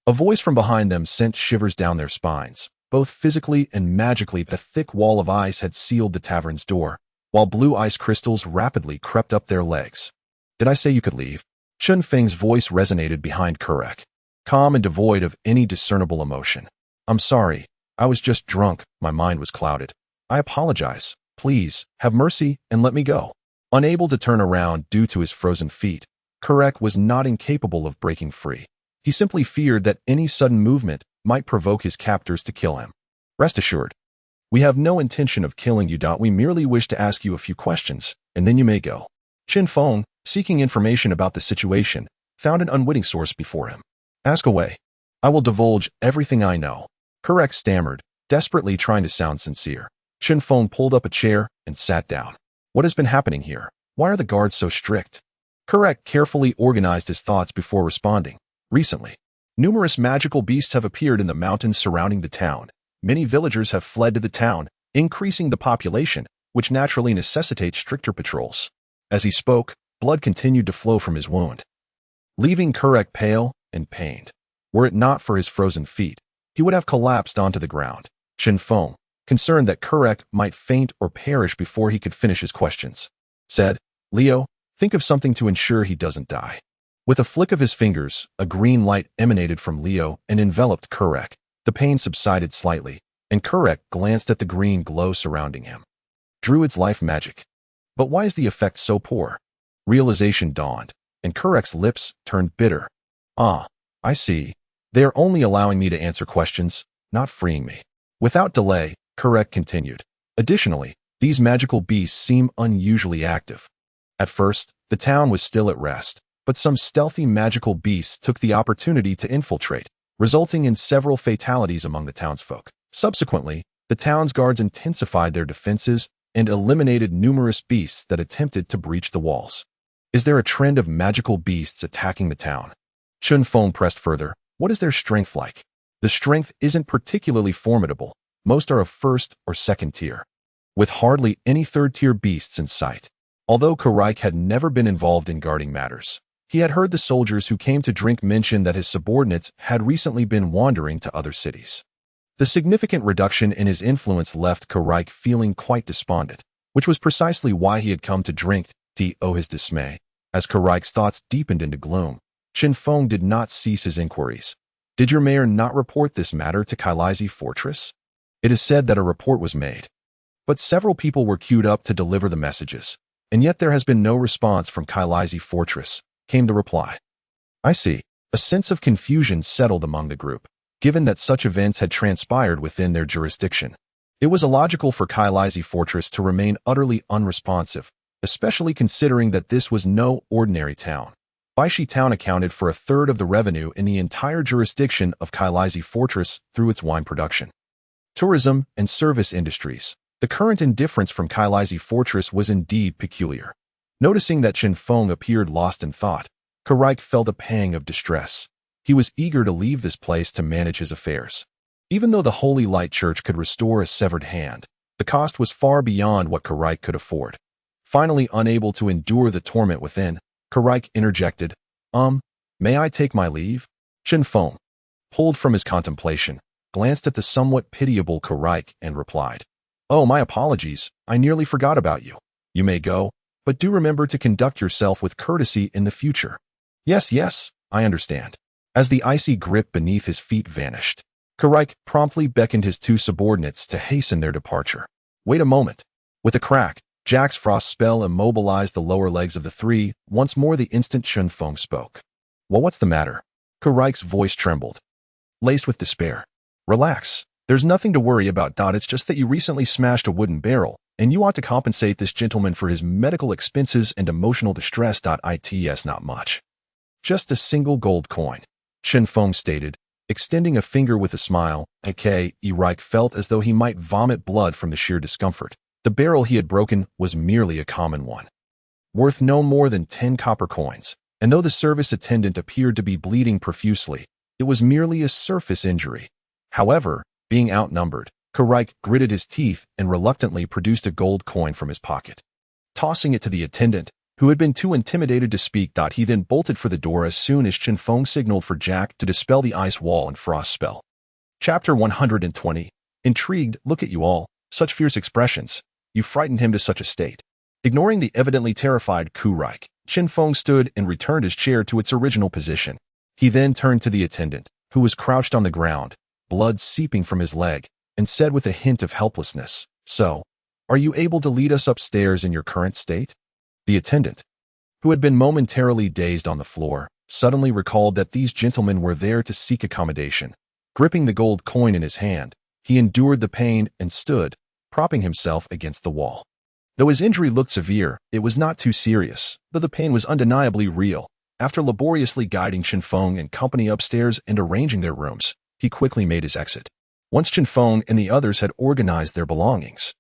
a voice from behind them sent shivers down their spines. Both physically and magically, a thick wall of ice had sealed the tavern's door, while blue ice crystals rapidly crept up their legs. Did I say you could leave? Chen Feng's voice resonated behind Kurek, calm and devoid of any discernible emotion. I'm sorry. I was just drunk. My mind was clouded. I apologize. Please, have mercy and let me go. Unable to turn around due to his frozen feet, Kurek was not incapable of breaking free. He simply feared that any sudden movement might provoke his captors to kill him. Rest assured, we have no intention of killing you. We merely wish to ask you a few questions, and then you may go. Chinfong, seeking information about the situation, found an unwitting source before him. Ask away. I will divulge everything I know. Kurek stammered, desperately trying to sound sincere. Chinfong pulled up a chair and sat down. What has been happening here? Why are the guards so strict? Kurek carefully organized his thoughts before responding. Recently, numerous magical beasts have appeared in the mountains surrounding the town. Many villagers have fled to the town, increasing the population, which naturally necessitates stricter patrols. As he spoke, blood continued to flow from his wound, leaving Kurek pale and pained. Were it not for his frozen feet, he would have collapsed onto the ground. Chinfong, concerned that Kurek might faint or perish before he could finish his questions, said, Leo, think of something to ensure he doesn't die. With a flick of his fingers, a green light emanated from Leo and enveloped Kurek. The pain subsided slightly, and Kurek glanced at the green glow surrounding him. Druid's life magic. But why is the effect so poor? Realization dawned, and Kurek's lips turned bitter. Ah, I see. They are only allowing me to answer questions, not freeing me. Without delay, Kurek continued. Additionally, these magical beasts seem unusually active. At first, the town was still at rest, but some stealthy magical beasts took the opportunity to infiltrate, resulting in several fatalities among the townsfolk. Subsequently, the town's guards intensified their defenses and eliminated numerous beasts that attempted to breach the walls. Is there a trend of magical beasts attacking the town? Chinfong pressed further. What is their strength like? The strength isn't particularly formidable. Most are of first or second tier, with hardly any third-tier beasts in sight. Although Kurek had never been involved in guarding matters, he had heard the soldiers who came to drink mention that his subordinates had recently been wandering to other cities. The significant reduction in his influence left Kurek feeling quite despondent, which was precisely why he had come to drink to owe his dismay. As Kurek's thoughts deepened into gloom, Chinfong did not cease his inquiries. Did your mayor not report this matter to Kailaizi Fortress? It is said that a report was made, but several people were queued up to deliver the messages, and yet there has been no response from Kailaizi Fortress, came the reply. I see. A sense of confusion settled among the group, given that such events had transpired within their jurisdiction. It was illogical for Kailaizi Fortress to remain utterly unresponsive, especially considering that this was no ordinary town. Baishi Town accounted for a third of the revenue in the entire jurisdiction of Kailaizi Fortress through its wine production, tourism, and service industries. The current indifference from Kailaizi Fortress was indeed peculiar. Noticing that Chinfong appeared lost in thought, Kurek felt a pang of distress. He was eager to leave this place to manage his affairs. Even though the Holy Light Church could restore a severed hand, the cost was far beyond what Kurek could afford. Finally unable to endure the torment within, Kurek interjected, may I take my leave? Chinfong, pulled from his contemplation, glanced at the somewhat pitiable Kurek and replied, Oh, my apologies, I nearly forgot about you. You may go, but do remember to conduct yourself with courtesy in the future. Yes, I understand. As the icy grip beneath his feet vanished, Kurek promptly beckoned his two subordinates to hasten their departure. Wait a moment. With a crack, Jack's frost spell immobilized the lower legs of the three. Once more the instant Chinfong spoke. Well, what's the matter? Kurek's voice trembled, laced with despair. Relax. There's nothing to worry about. It's just that you recently smashed a wooden barrel, and you ought to compensate this gentleman for his medical expenses and emotional distress. It's not much. Just a single gold coin, Chinfong stated, extending a finger with a smile. Kurek felt as though he might vomit blood from the sheer discomfort. The barrel he had broken was merely a common one, worth no more than 10 copper coins, and though the service attendant appeared to be bleeding profusely, it was merely a surface injury. However, being outnumbered, Kureik gritted his teeth and reluctantly produced a gold coin from his pocket. Tossing it to the attendant, who had been too intimidated to speak, he then bolted for the door as soon as Chen Feng signaled for Jack to dispel the ice wall and frost spell. Chapter 120. Intrigued, look at you all, such fierce expressions. You frightened him to such a state. Ignoring the evidently terrified Kureik, Chen Feng stood and returned his chair to its original position. He then turned to the attendant, who was crouched on the ground, blood seeping from his leg, and said with a hint of helplessness, "So, are you able to lead us upstairs in your current state?" The attendant, who had been momentarily dazed on the floor, suddenly recalled that these gentlemen were there to seek accommodation. Gripping the gold coin in his hand, he endured the pain and stood, propping himself against the wall. Though his injury looked severe, it was not too serious, though the pain was undeniably real. After laboriously guiding Chen Feng and company upstairs and arranging their rooms, he quickly made his exit. Once Chen Feng and the others had organized their belongings,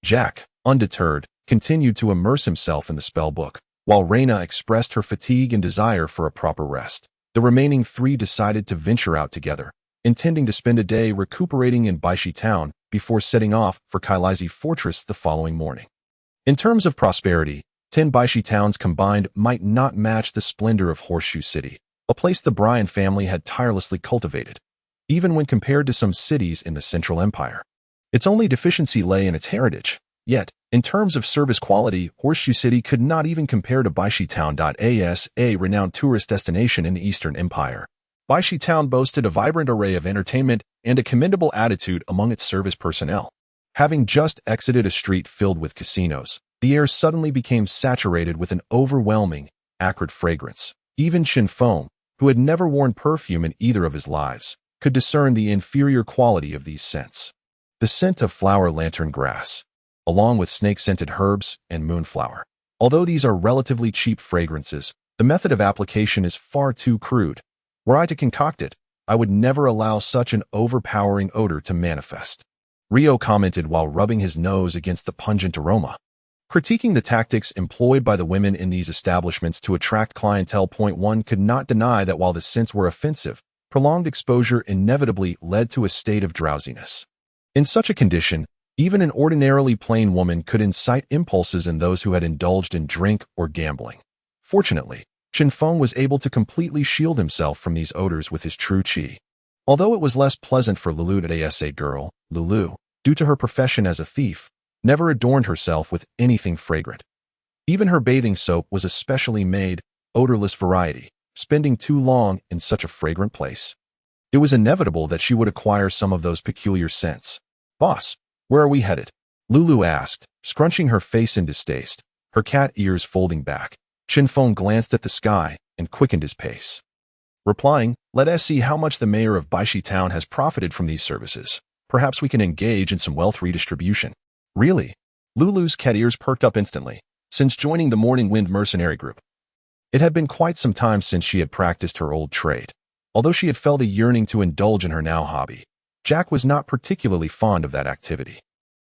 Jack, undeterred, continued to immerse himself in the spell book, while Reina expressed her fatigue and desire for a proper rest. The remaining three decided to venture out together, intending to spend a day recuperating in Baishi Town before setting off for Kailaizi Fortress the following morning. In terms of prosperity, 10 Baishi towns combined might not match the splendor of Horseshoe City, a place the Bryan family had tirelessly cultivated, even when compared to some cities in the Central Empire. Its only deficiency lay in its heritage. Yet, in terms of service quality, Horseshoe City could not even compare to Baishi Town as a renowned tourist destination in the Eastern Empire. Baishi Town boasted a vibrant array of entertainment and a commendable attitude among its service personnel. Having just exited a street filled with casinos, the air suddenly became saturated with an overwhelming, acrid fragrance. Even Chen Feng, who had never worn perfume in either of his lives, could discern the inferior quality of these scents. The scent of flower lantern grass, along with snake-scented herbs and moonflower. Although these are relatively cheap fragrances, the method of application is far too crude. Were I to concoct it, I would never allow such an overpowering odor to manifest. Rio commented while rubbing his nose against the pungent aroma. Critiquing the tactics employed by the women in these establishments to attract clientele. One could not deny that while the scents were offensive, prolonged exposure inevitably led to a state of drowsiness. In such a condition, even an ordinarily plain woman could incite impulses in those who had indulged in drink or gambling. Fortunately, Chen Feng was able to completely shield himself from these odors with his true qi. Although it was less pleasant for Lulu to as a girl, Lulu, due to her profession as a thief, never adorned herself with anything fragrant. Even her bathing soap was a specially made, odorless variety, spending too long in such a fragrant place. It was inevitable that she would acquire some of those peculiar scents. "Boss, where are we headed?" Lulu asked, scrunching her face in distaste, her cat ears folding back. Chen Feng glanced at the sky and quickened his pace, replying, "Let us see how much the mayor of Baishi Town has profited from these services. Perhaps we can engage in some wealth redistribution." "Really?" Lulu's cat ears perked up instantly. Since joining the Morning Wind Mercenary group, it had been quite some time since she had practiced her old trade. Although she had felt a yearning to indulge in her now hobby, Jack was not particularly fond of that activity.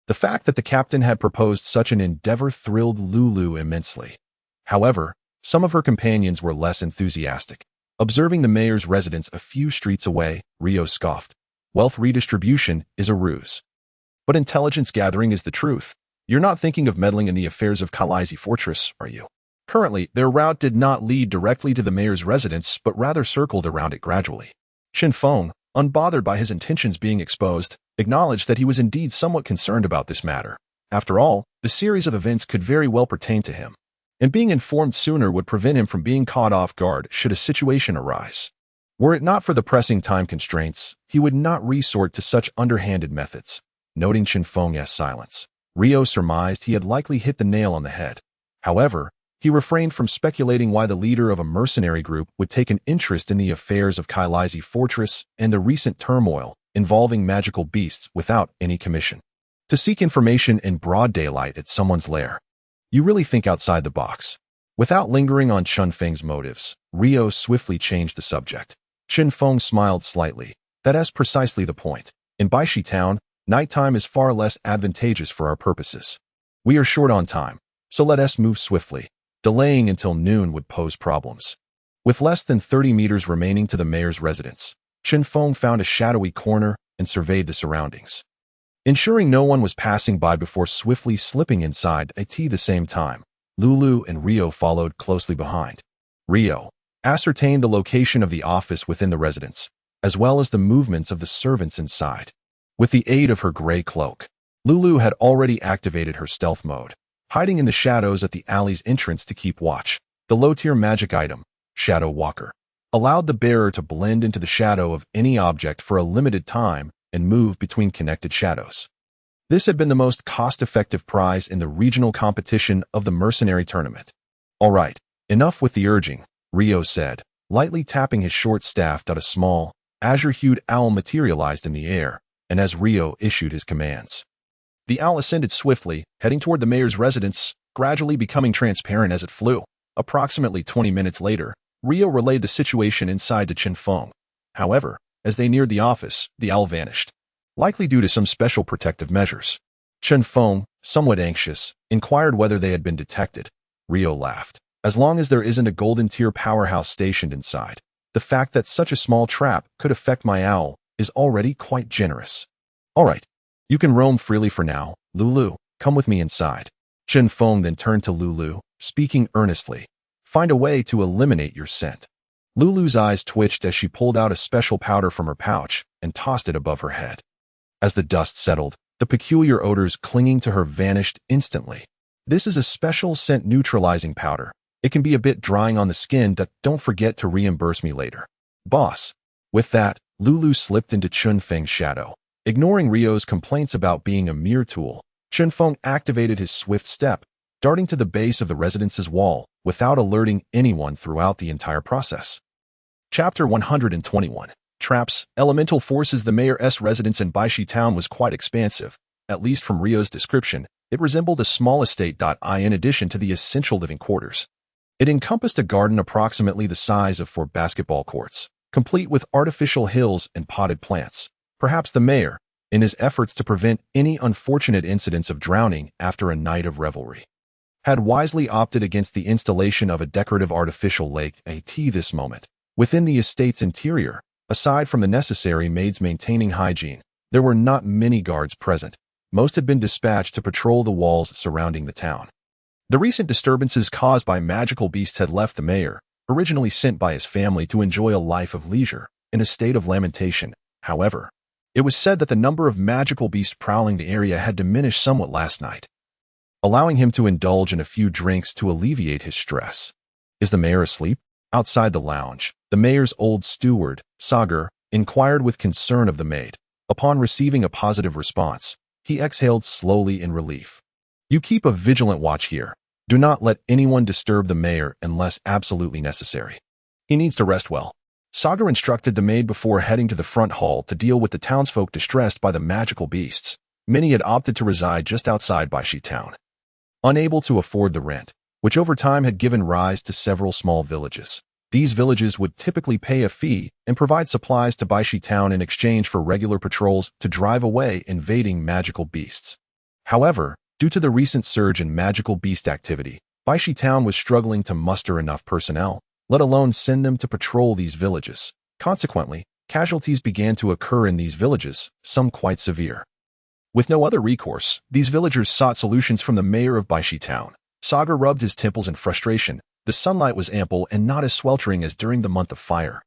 The fact that the captain had proposed such an endeavor thrilled Lulu immensely. However, some of her companions were less enthusiastic. Observing the mayor's residence a few streets away, Rio scoffed. "Wealth redistribution is a ruse. But intelligence gathering is the truth. You're not thinking of meddling in the affairs of Kailaizi Fortress, are you?" Currently, their route did not lead directly to the mayor's residence, but rather circled around it gradually. Chen Feng, unbothered by his intentions being exposed, acknowledged that he was indeed somewhat concerned about this matter. After all, the series of events could very well pertain to him, and being informed sooner would prevent him from being caught off guard should a situation arise. Were it not for the pressing time constraints, he would not resort to such underhanded methods. Noting Chen Feng's silence, Rio surmised he had likely hit the nail on the head. However, he refrained from speculating why the leader of a mercenary group would take an interest in the affairs of Kailaizi Fortress and the recent turmoil involving magical beasts without any commission. To seek information in broad daylight at someone's lair. You really think outside the box. Without lingering on Chen Feng's motives, Rio swiftly changed the subject. Chen Feng smiled slightly. That's precisely the point. In Baishi Town, nighttime is far less advantageous for our purposes. We are short on time, so let us move swiftly. Delaying until noon would pose problems. With less than 30 meters remaining to the mayor's residence, Chen Feng found a shadowy corner and surveyed the surroundings. ensuring no one was passing by before swiftly slipping inside at the same time. Lulu and Rio followed closely behind. Rio ascertained the location of the office within the residence, as well as the movements of the servants inside. With the aid of her gray cloak, Lulu had already activated her stealth mode, hiding in the shadows at the alley's entrance to keep watch. The low-tier magic item, Shadow Walker, allowed the bearer to blend into the shadow of any object for a limited time and move between connected shadows. This had been the most cost-effective prize in the regional competition of the Mercenary tournament. All right, enough with the urging, Rio said, lightly tapping his short staff. A small, azure-hued owl materialized in the air, and as Rio issued his commands, the owl ascended swiftly, heading toward the mayor's residence, gradually becoming transparent as it flew. Approximately 20 minutes later, Rio relayed the situation inside to Chen Feng. However, as they neared the office, the owl vanished, likely due to some special protective measures. Chen Feng, somewhat anxious, inquired whether they had been detected. Rio laughed. As long as there isn't a golden-tier powerhouse stationed inside, the fact that such a small trap could affect my owl is already quite generous. All right, you can roam freely for now. Lulu, come with me inside. Chen Feng then turned to Lulu, speaking earnestly. Find a way to eliminate your scent. Lulu's eyes twitched as she pulled out a special powder from her pouch and tossed it above her head. As the dust settled, the peculiar odors clinging to her vanished instantly. This is a special scent neutralizing powder. It can be a bit drying on the skin. Don't forget to reimburse me later, boss. With that, Lulu slipped into Chen Feng's shadow. Ignoring Rio's complaints about being a mere tool, Chen Feng activated his swift step, darting to the base of the residence's wall without alerting anyone throughout the entire process. Chapter 121. Traps, Elemental Forces. The mayor's residence in Baishi Town was quite expansive. At least from Rio's description, it resembled a small estate. In addition to the essential living quarters, it encompassed a garden approximately the size of 4 basketball courts, complete with artificial hills and potted plants. Perhaps the mayor, in his efforts to prevent any unfortunate incidents of drowning after a night of revelry, had wisely opted against the installation of a decorative artificial lake at this moment. Within the estate's interior, aside from the necessary maids maintaining hygiene, there were not many guards present. Most had been dispatched to patrol the walls surrounding the town. The recent disturbances caused by magical beasts had left the mayor, originally sent by his family to enjoy a life of leisure, in a state of lamentation. However, it was said that the number of magical beasts prowling the area had diminished somewhat last night, allowing him to indulge in a few drinks to alleviate his stress. Is the mayor asleep? Outside the lounge, the mayor's old steward, Sagar, inquired with concern of the maid. Upon receiving a positive response, he exhaled slowly in relief. You keep a vigilant watch here. Do not let anyone disturb the mayor unless absolutely necessary. He needs to rest well. Sagar instructed the maid before heading to the front hall to deal with the townsfolk distressed by the magical beasts. Many had opted to reside just outside Baishi Town, unable to afford the rent, which over time had given rise to several small villages. These villages would typically pay a fee and provide supplies to Baishi Town in exchange for regular patrols to drive away invading magical beasts. However, due to the recent surge in magical beast activity, Baishi Town was struggling to muster enough personnel, let alone send them to patrol these villages. Consequently, casualties began to occur in these villages, some quite severe. With no other recourse, these villagers sought solutions from the mayor of Baishi Town. Sagar rubbed his temples in frustration. The sunlight was ample and not as sweltering as during the month of fire,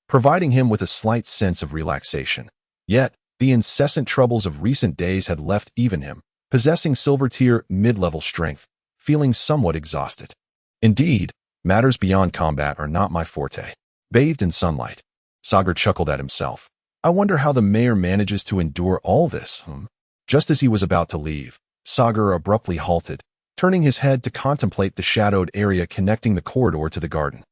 providing him with a slight sense of relaxation. Yet, the incessant troubles of recent days had left even him, possessing silver-tier mid-level strength, feeling somewhat exhausted. Indeed, matters beyond combat are not my forte. Bathed in sunlight, Sagar chuckled at himself. I wonder how the mayor manages to endure all this. Just as he was about to leave, Sagar abruptly halted, turning his head to contemplate the shadowed area connecting the corridor to the garden.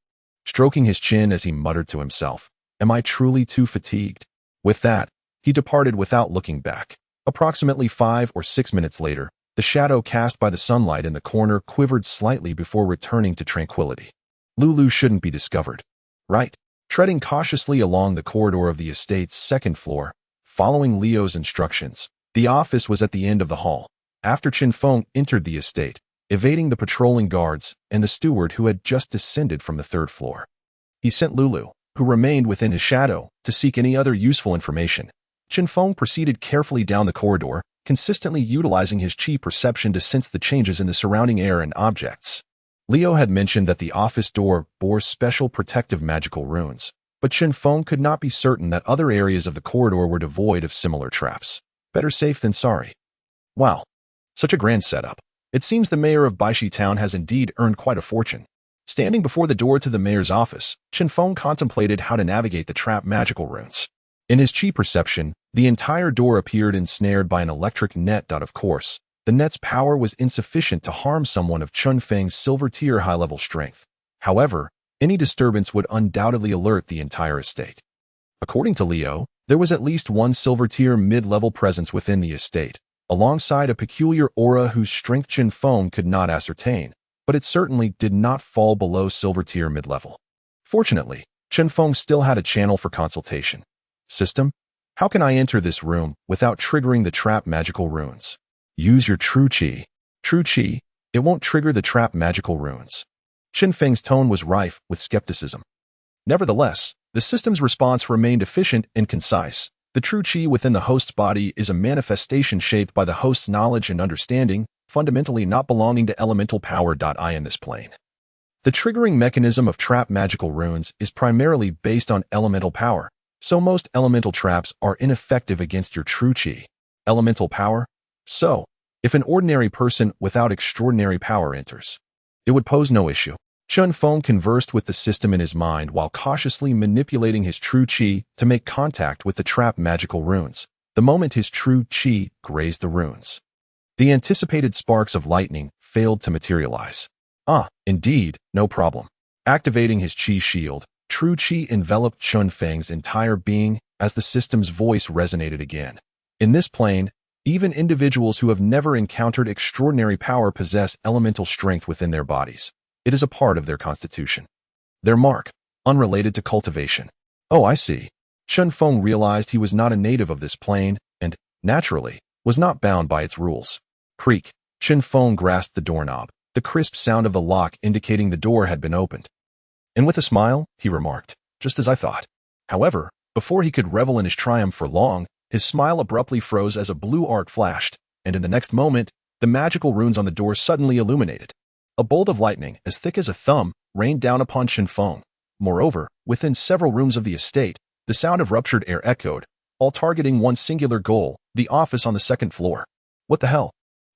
Stroking his chin as he muttered to himself, Am I truly too fatigued? With that, he departed without looking back. Approximately 5 or 6 minutes later, the shadow cast by the sunlight in the corner quivered slightly before returning to tranquility. Lulu shouldn't be discovered, right? Treading cautiously along the corridor of the estate's second floor, following Leo's instructions, the office was at the end of the hall. After Chinfong entered the estate, evading the patrolling guards and the steward who had just descended from the 3rd floor, he sent Lulu, who remained within his shadow, to seek any other useful information. Chinfong proceeded carefully down the corridor, consistently utilizing his chi perception to sense the changes in the surrounding air and objects. Leo had mentioned that the office door bore special protective magical runes, but Chen Feng could not be certain that other areas of the corridor were devoid of similar traps. Better safe than sorry. Wow. Such a grand setup. It seems the mayor of Baishi Town has indeed earned quite a fortune. Standing before the door to the mayor's office, Chen Feng contemplated how to navigate the trap magical runes. In his chi perception, the entire door appeared ensnared by an electric net. Of course, the net's power was insufficient to harm someone of Chen Feng's silver tier high-level strength. However, any disturbance would undoubtedly alert the entire estate. According to Leo, there was at least one silver tier mid-level presence within the estate, alongside a peculiar aura whose strength Chen Feng could not ascertain, but it certainly did not fall below silver tier mid-level. Fortunately, Chen Feng still had a channel for consultation. System, how can I enter this room without triggering the trap magical runes? Use your true chi. True chi, it won't trigger the trap magical runes. Chen Feng's tone was rife with skepticism. Nevertheless, the system's response remained efficient and concise. The true chi within the host's body is a manifestation shaped by the host's knowledge and understanding, fundamentally not belonging to elemental power. I in this plane. The triggering mechanism of trap magical runes is primarily based on elemental power, so most elemental traps are ineffective against your true chi. Elemental power? So, if an ordinary person without extraordinary power enters, it would pose no issue. Chen Feng conversed with the system in his mind while cautiously manipulating his true chi to make contact with the trap magical runes, the moment his true chi grazed the runes. The anticipated sparks of lightning failed to materialize. Indeed, no problem. Activating his chi shield, true chi enveloped Chen Feng's entire being as the system's voice resonated again. In this plane, even individuals who have never encountered extraordinary power possess elemental strength within their bodies. It is a part of their constitution. Their mark, unrelated to cultivation. Oh, I see. Chen Feng realized he was not a native of this plane and, naturally, was not bound by its rules. Creak. Chen Feng grasped the doorknob, the crisp sound of the lock indicating the door had been opened. And with a smile, he remarked, just as I thought. However, before he could revel in his triumph for long, his smile abruptly froze as a blue arc flashed, and in the next moment, the magical runes on the door suddenly illuminated. A bolt of lightning, as thick as a thumb, rained down upon Chen Feng. Moreover, within several rooms of the estate, the sound of ruptured air echoed, all targeting one singular goal, the office on the second floor. What the hell?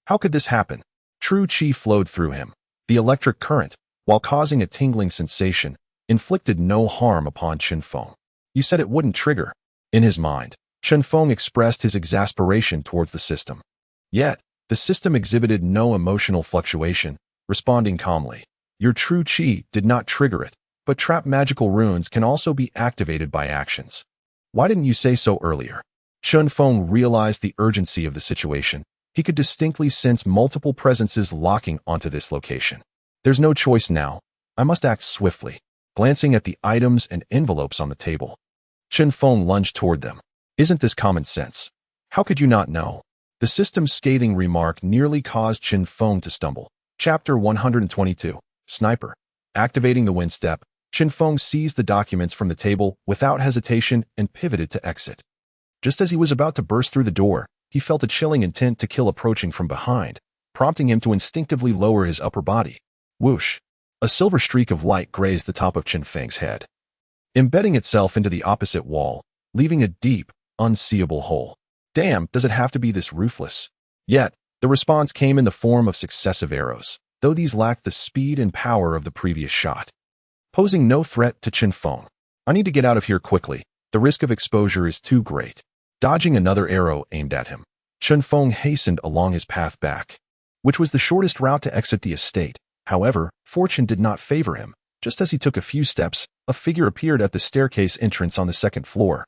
How could this happen? True chi flowed through him. The electric current, while causing a tingling sensation, inflicted no harm upon Chen Feng. You said it wouldn't trigger. In his mind, Chen Feng expressed his exasperation towards the system. Yet, the system exhibited no emotional fluctuation, responding calmly. Your true chi did not trigger it, but trap magical runes can also be activated by actions. Why didn't you say so earlier? Chen Feng realized the urgency of the situation. He could distinctly sense multiple presences locking onto this location. There's no choice now. I must act swiftly. Glancing at the items and envelopes on the table, Chen Feng lunged toward them. Isn't this common sense? How could you not know? The system's scathing remark nearly caused Chen Feng to stumble. Chapter 122. Sniper. Activating the wind step, Chen Feng seized the documents from the table without hesitation and pivoted to exit. Just as he was about to burst through the door, he felt a chilling intent to kill approaching from behind, prompting him to instinctively lower his upper body. Whoosh! A silver streak of light grazed the top of Chen Feng's head, embedding itself into the opposite wall, leaving a deep, unseeable hole. Damn, does it have to be this ruthless? Yet, the response came in the form of successive arrows, though these lacked the speed and power of the previous shot. Posing no threat to Chen Feng. I need to get out of here quickly. The risk of exposure is too great. Dodging another arrow aimed at him, Chen Feng hastened along his path back, which was the shortest route to exit the estate. However, fortune did not favor him. Just as he took a few steps, a figure appeared at the staircase entrance on the second floor.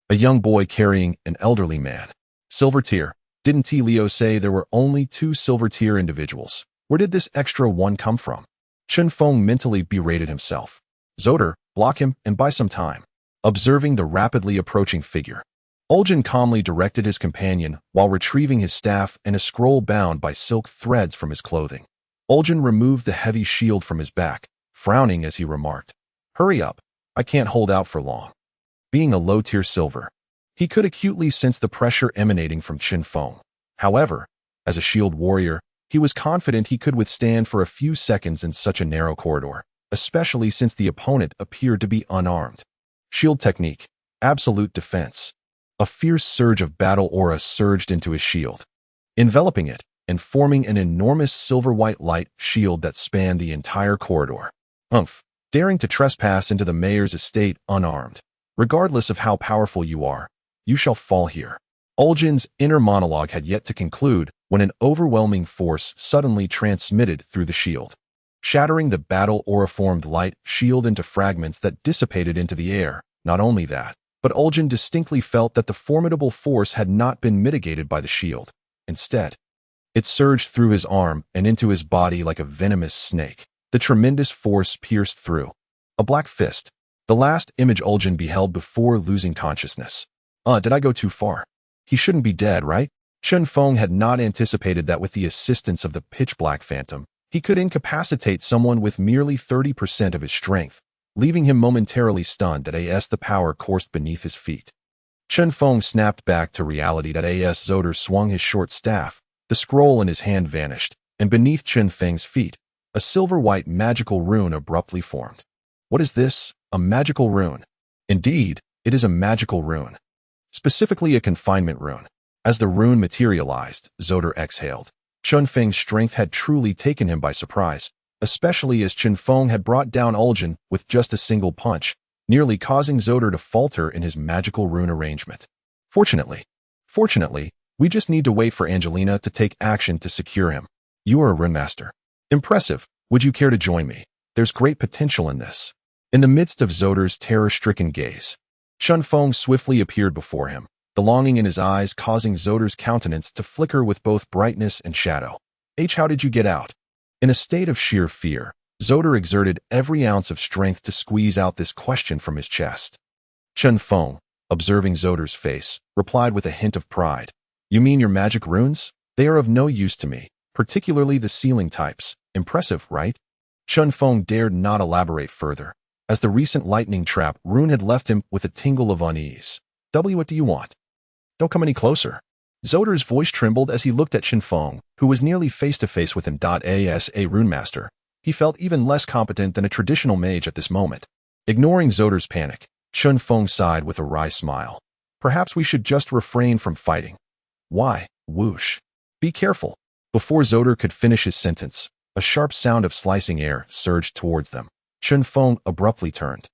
A young boy carrying an elderly man. Silver tier. Didn't T. Leo say there were only 2 silver tier individuals? Where did this extra one come from? Chen Feng mentally berated himself. Zoder, block him and buy some time. Observing the rapidly approaching figure, Olgin calmly directed his companion while retrieving his staff and a scroll bound by silk threads from his clothing. Olgin removed the heavy shield from his back, frowning as he remarked, "Hurry up, I can't hold out for long." Being a low-tier silver, He could acutely sense the pressure emanating from Chen Feng. However, as a shield warrior, he was confident he could withstand for a few seconds in such a narrow corridor, especially since the opponent appeared to be unarmed. Shield technique, absolute defense. A fierce surge of battle aura surged into his shield, enveloping it and forming an enormous silver-white light shield that spanned the entire corridor. Daring to trespass into the mayor's estate unarmed. Regardless of how powerful you are, you shall fall here. Uljin's inner monologue had yet to conclude when an overwhelming force suddenly transmitted through the shield, shattering the battle aura-formed light shield into fragments that dissipated into the air. Not only that, but Uljin distinctly felt that the formidable force had not been mitigated by the shield. Instead, it surged through his arm and into his body like a venomous snake. The tremendous force pierced through. A black fist, the last image Uljin beheld before losing consciousness. Did I go too far? He shouldn't be dead, right? Chen Feng had not anticipated that with the assistance of the pitch-black phantom, he could incapacitate someone with merely 30% of his strength, leaving him momentarily stunned as the power coursed beneath his feet. Chen Feng snapped back to reality as Zoder swung his short staff. The scroll in his hand vanished, and beneath Chen Feng's feet, a silver-white magical rune abruptly formed. What is this? A magical rune? Indeed, it is a magical rune. Specifically a confinement rune. As the rune materialized, Zoder exhaled. Chen Feng's strength had truly taken him by surprise, especially as Chen Feng had brought down Uljin with just a single punch, nearly causing Zoder to falter in his magical rune arrangement. Fortunately, we just need to wait for Angelina to take action to secure him. You are a rune master. Impressive. Would you care to join me? There's great potential in this. In the midst of Zoder's terror-stricken gaze, Chen Feng swiftly appeared before him, the longing in his eyes causing Zoder's countenance to flicker with both brightness and shadow. How did you get out? In a state of sheer fear, Zoder exerted every ounce of strength to squeeze out this question from his chest. Chen Feng, observing Zoder's face, replied with a hint of pride. You mean your magic runes? They are of no use to me, particularly the sealing types. Impressive, right? Chen Feng dared not elaborate further, as the recent lightning trap rune had left him with a tingle of unease. What do you want? Don't come any closer. Zoder's voice trembled as he looked at Chen Feng, who was nearly face-to-face with him. As a rune master, he felt even less competent than a traditional mage at this moment. Ignoring Zoder's panic, Chen Feng sighed with a wry smile. Perhaps we should just refrain from fighting. Why? Whoosh. Be careful. Before Zoder could finish his sentence, a sharp sound of slicing air surged towards them. Chen Feng abruptly turned,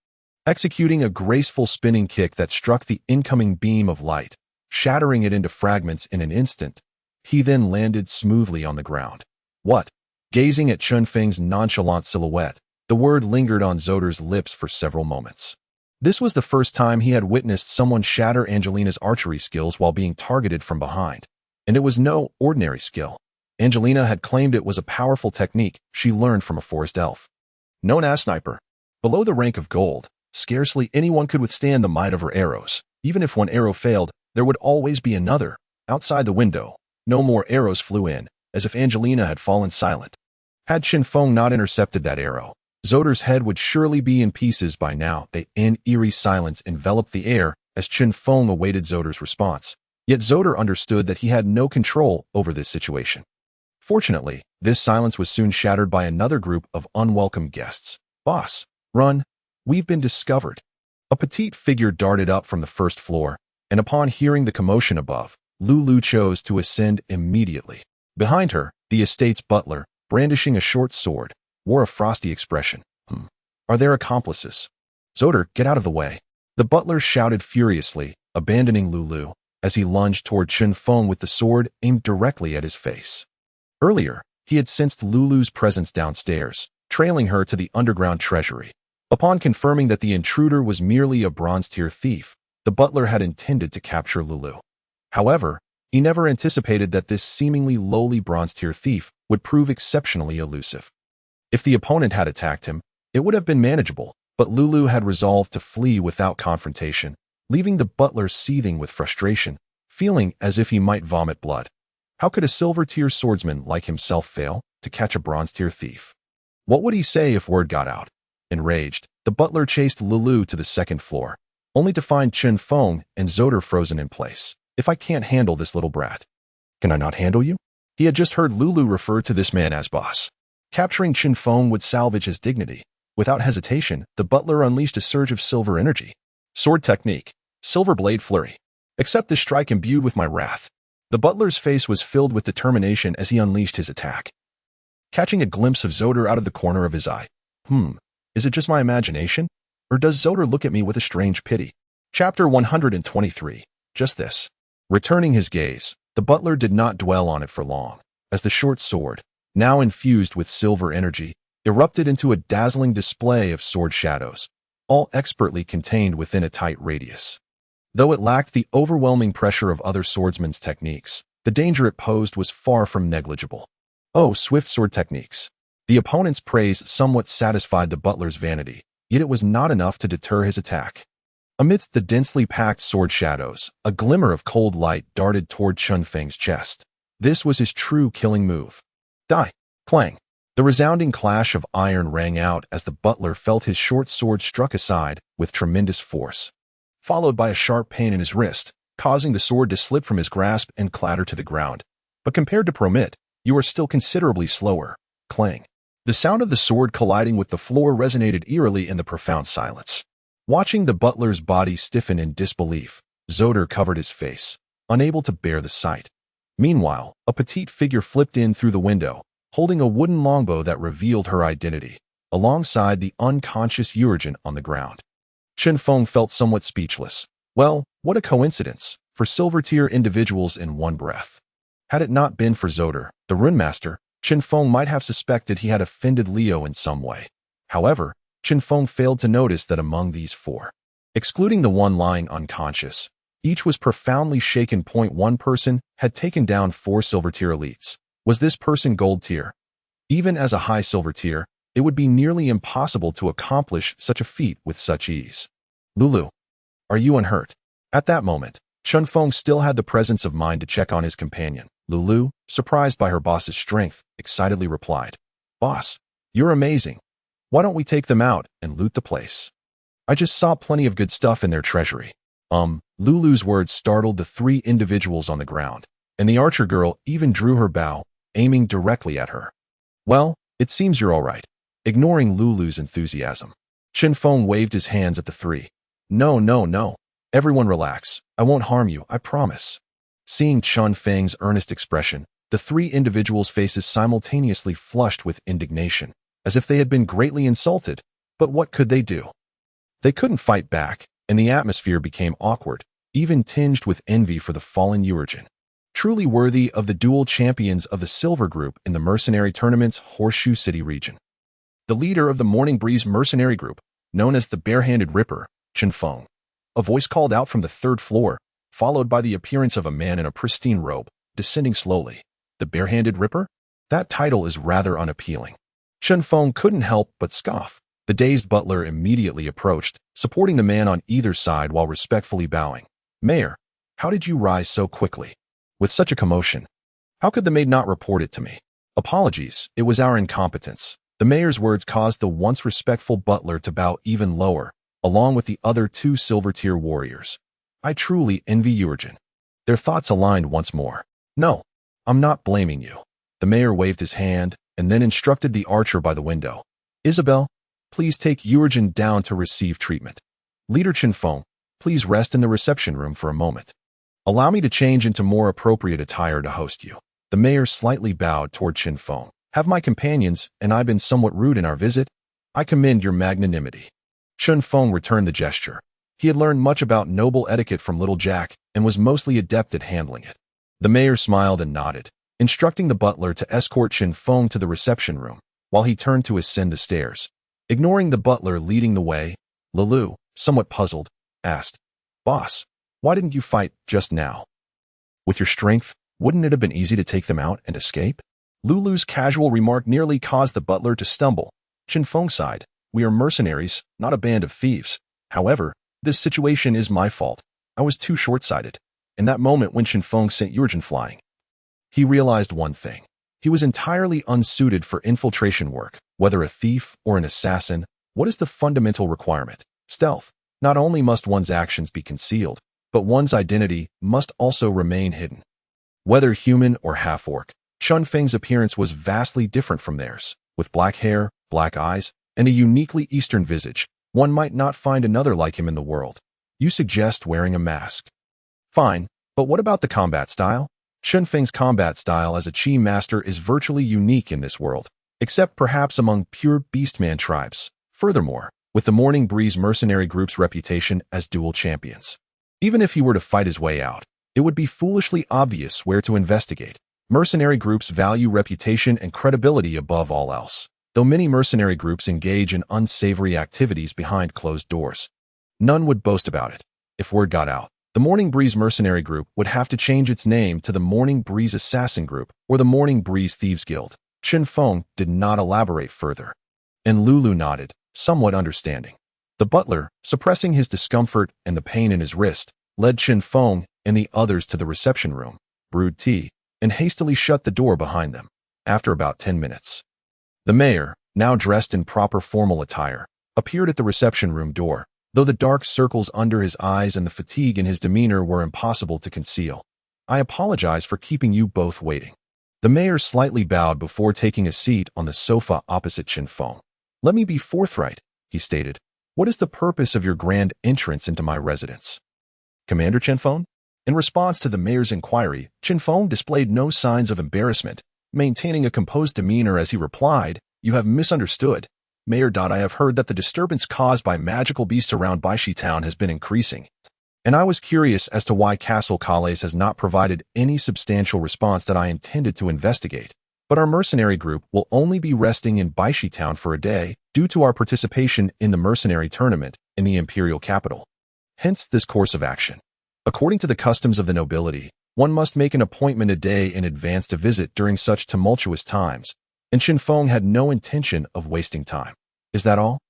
executing a graceful spinning kick that struck the incoming beam of light, shattering it into fragments in an instant. He then landed smoothly on the ground. What? Gazing at Chen Feng's nonchalant silhouette, the word lingered on Zoder's lips for several moments. This was the first time he had witnessed someone shatter Angelina's archery skills while being targeted from behind, and it was no ordinary skill. Angelina had claimed it was a powerful technique she learned from a forest elf. Known as sniper. Below the rank of gold, scarcely anyone could withstand the might of her arrows. Even if one arrow failed, there would always be another. Outside the window, no more arrows flew in, as if Angelina had fallen silent. Had Chen Feng not intercepted that arrow, Zoder's head would surely be in pieces by now. An eerie silence enveloped the air as Chen Feng awaited Zoder's response. Yet Zoder understood that he had no control over this situation. Fortunately, this silence was soon shattered by another group of unwelcome guests. Boss, run. We've been discovered. A petite figure darted up from the first floor, and upon hearing the commotion above, Lulu chose to ascend immediately. Behind her, the estate's butler, brandishing a short sword, wore a frosty expression. Are there accomplices? Zoder, get out of the way. The butler shouted furiously, abandoning Lulu, as he lunged toward Chen Feng with the sword aimed directly at his face. Earlier, he had sensed Lulu's presence downstairs, trailing her to the underground treasury. Upon confirming that the intruder was merely a bronze-tier thief, the butler had intended to capture Lulu. However, he never anticipated that this seemingly lowly bronze-tier thief would prove exceptionally elusive. If the opponent had attacked him, it would have been manageable, but Lulu had resolved to flee without confrontation, leaving the butler seething with frustration, feeling as if he might vomit blood. How could a silver-tier swordsman like himself fail to catch a bronze-tier thief? What would he say if word got out? Enraged, the butler chased Lulu to the second floor, only to find Chen Feng and Zoder frozen in place. If I can't handle this little brat, can I not handle you? He had just heard Lulu refer to this man as boss. Capturing Chen Feng would salvage his dignity. Without hesitation, the butler unleashed a surge of silver energy. Sword technique. Silver blade flurry. Accept this strike imbued with my wrath. The butler's face was filled with determination as he unleashed his attack. Catching a glimpse of Zoder out of the corner of his eye. Is it just my imagination? Or does Zoder look at me with a strange pity? Chapter 123. Just this. Returning his gaze, the butler did not dwell on it for long, as the short sword, now infused with silver energy, erupted into a dazzling display of sword shadows, all expertly contained within a tight radius. Though it lacked the overwhelming pressure of other swordsmen's techniques, the danger it posed was far from negligible. Oh, swift sword techniques. The opponent's praise somewhat satisfied the butler's vanity, yet it was not enough to deter his attack. Amidst the densely packed sword shadows, a glimmer of cold light darted toward Chen Feng's chest. This was his true killing move. Die! Clang! The resounding clash of iron rang out as the butler felt his short sword struck aside with tremendous force, followed by a sharp pain in his wrist, causing the sword to slip from his grasp and clatter to the ground. But compared to Promit, you are still considerably slower. Clang. The sound of the sword colliding with the floor resonated eerily in the profound silence. Watching the butler's body stiffen in disbelief, Zoder covered his face, unable to bear the sight. Meanwhile, a petite figure flipped in through the window, holding a wooden longbow that revealed her identity, alongside the unconscious Urigen on the ground. Chinfong felt somewhat speechless. Well, what a coincidence, for silver-tier individuals in one breath. Had it not been for Zoder, the runemaster, Chinfong might have suspected he had offended Leo in some way. However, Chinfong failed to notice that among these four, excluding the one lying unconscious, each was profoundly shaken. One person had taken down 4 silver-tier elites. Was this person gold tier? Even as a high silver tier, it would be nearly impossible to accomplish such a feat with such ease. Lulu, are you unhurt? At that moment, Chinfong still had the presence of mind to check on his companion. Lulu, surprised by her boss's strength, excitedly replied, Boss, you're amazing. Why don't we take them out and loot the place? I just saw plenty of good stuff in their treasury. Lulu's words startled the 3 individuals on the ground, and the archer girl even drew her bow, aiming directly at her. Well, it seems you're all right. Ignoring Lulu's enthusiasm, Chinfong waved his hands at the 3. No. Everyone relax. I won't harm you, I promise. Seeing Chen Feng's earnest expression, the 3 individuals' faces simultaneously flushed with indignation, as if they had been greatly insulted. But what could they do? They couldn't fight back, and the atmosphere became awkward, even tinged with envy for the fallen Urigen. Truly worthy of the dual champions of the Silver Group in the Mercenary Tournament's Horseshoe City region. The leader of the Morning Breeze Mercenary Group, known as the Barehanded Ripper, Chen Feng. A voice called out from the 3rd floor, followed by the appearance of a man in a pristine robe, descending slowly. The Barehanded Ripper? That title is rather unappealing. Chen Feng couldn't help but scoff. The dazed butler immediately approached, supporting the man on either side while respectfully bowing. Mayor, how did you rise so quickly? With such a commotion. How could the maid not report it to me? Apologies, it was our incompetence. The mayor's words caused the once respectful butler to bow even lower, along with the other 2 silver-tier warriors. I truly envy Urigen. Their thoughts aligned once more. No, I'm not blaming you. The mayor waved his hand and then instructed the archer by the window. Isabel, please take Urigen down to receive treatment. Leader Chinfong, please rest in the reception room for a moment. Allow me to change into more appropriate attire to host you. The mayor slightly bowed toward Chinfong. Have my companions and I been somewhat rude in our visit? I commend your magnanimity. Chinfong returned the gesture. He had learned much about noble etiquette from Little Jack and was mostly adept at handling it. The mayor smiled and nodded, instructing the butler to escort Chinfong to the reception room, while he turned to ascend the stairs. Ignoring the butler leading the way, Lulu, somewhat puzzled, asked, Boss, why didn't you fight just now? With your strength, wouldn't it have been easy to take them out and escape? Lulu's casual remark nearly caused the butler to stumble. Chinfong sighed, We are mercenaries, not a band of thieves. However, this situation is my fault. I was too short-sighted. In that moment when Chinfong sent Urigen flying, he realized one thing. He was entirely unsuited for infiltration work. Whether a thief or an assassin, what is the fundamental requirement? Stealth. Not only must one's actions be concealed, but one's identity must also remain hidden. Whether human or half-orc, Chen Feng's appearance was vastly different from theirs. With black hair, black eyes, and a uniquely Eastern visage, one might not find another like him in the world. You suggest wearing a mask. Fine, but what about the combat style? Chen Feng's combat style as a Qi master is virtually unique in this world, except perhaps among pure beastman tribes. Furthermore, with the Morning Breeze mercenary group's reputation as dual champions, even if he were to fight his way out, it would be foolishly obvious where to investigate. Mercenary groups value reputation and credibility above all else, though many mercenary groups engage in unsavory activities behind closed doors. None would boast about it. If word got out, the Morning Breeze mercenary group would have to change its name to the Morning Breeze Assassin Group or the Morning Breeze Thieves Guild. Chinfong did not elaborate further, and Lulu nodded, somewhat understanding. The butler, suppressing his discomfort and the pain in his wrist, led Chinfong and the others to the reception room, brewed tea, and hastily shut the door behind them. After about 10 minutes, the mayor, now dressed in proper formal attire, appeared at the reception room door, though the dark circles under his eyes and the fatigue in his demeanor were impossible to conceal. I apologize for keeping you both waiting. The mayor slightly bowed before taking a seat on the sofa opposite Chinfong. Let me be forthright, he stated. What is the purpose of your grand entrance into my residence? Commander Chinfong? In response to the mayor's inquiry, Chinfong displayed no signs of embarrassment, maintaining a composed demeanor as he replied, You have misunderstood. Mayor. I have heard that the disturbance caused by magical beasts around Baishi Town has been increasing, and I was curious as to why Castle Calais has not provided any substantial response that I intended to investigate. But our mercenary group will only be resting in Baishi Town for a day due to our participation in the mercenary tournament in the imperial capital. Hence this course of action. According to the customs of the nobility, one must make an appointment a day in advance to visit during such tumultuous times, and Chinfong had no intention of wasting time. Is that all?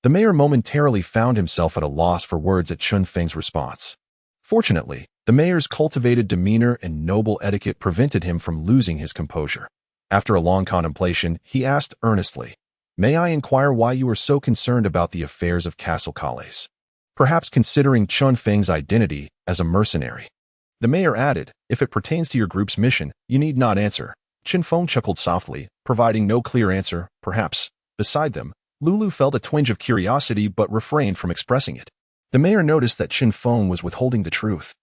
The mayor momentarily found himself at a loss for words at Chen Feng's response. Fortunately, the mayor's cultivated demeanor and noble etiquette prevented him from losing his composure. After a long contemplation, he asked earnestly, May I inquire why you are so concerned about the affairs of Castle Calais? Perhaps considering Chen Feng's identity as a mercenary. The mayor added, If it pertains to your group's mission, you need not answer. Chinfong chuckled softly, providing no clear answer. Perhaps, beside them, Lulu felt a twinge of curiosity but refrained from expressing it. The mayor noticed that Chinfong was withholding the truth,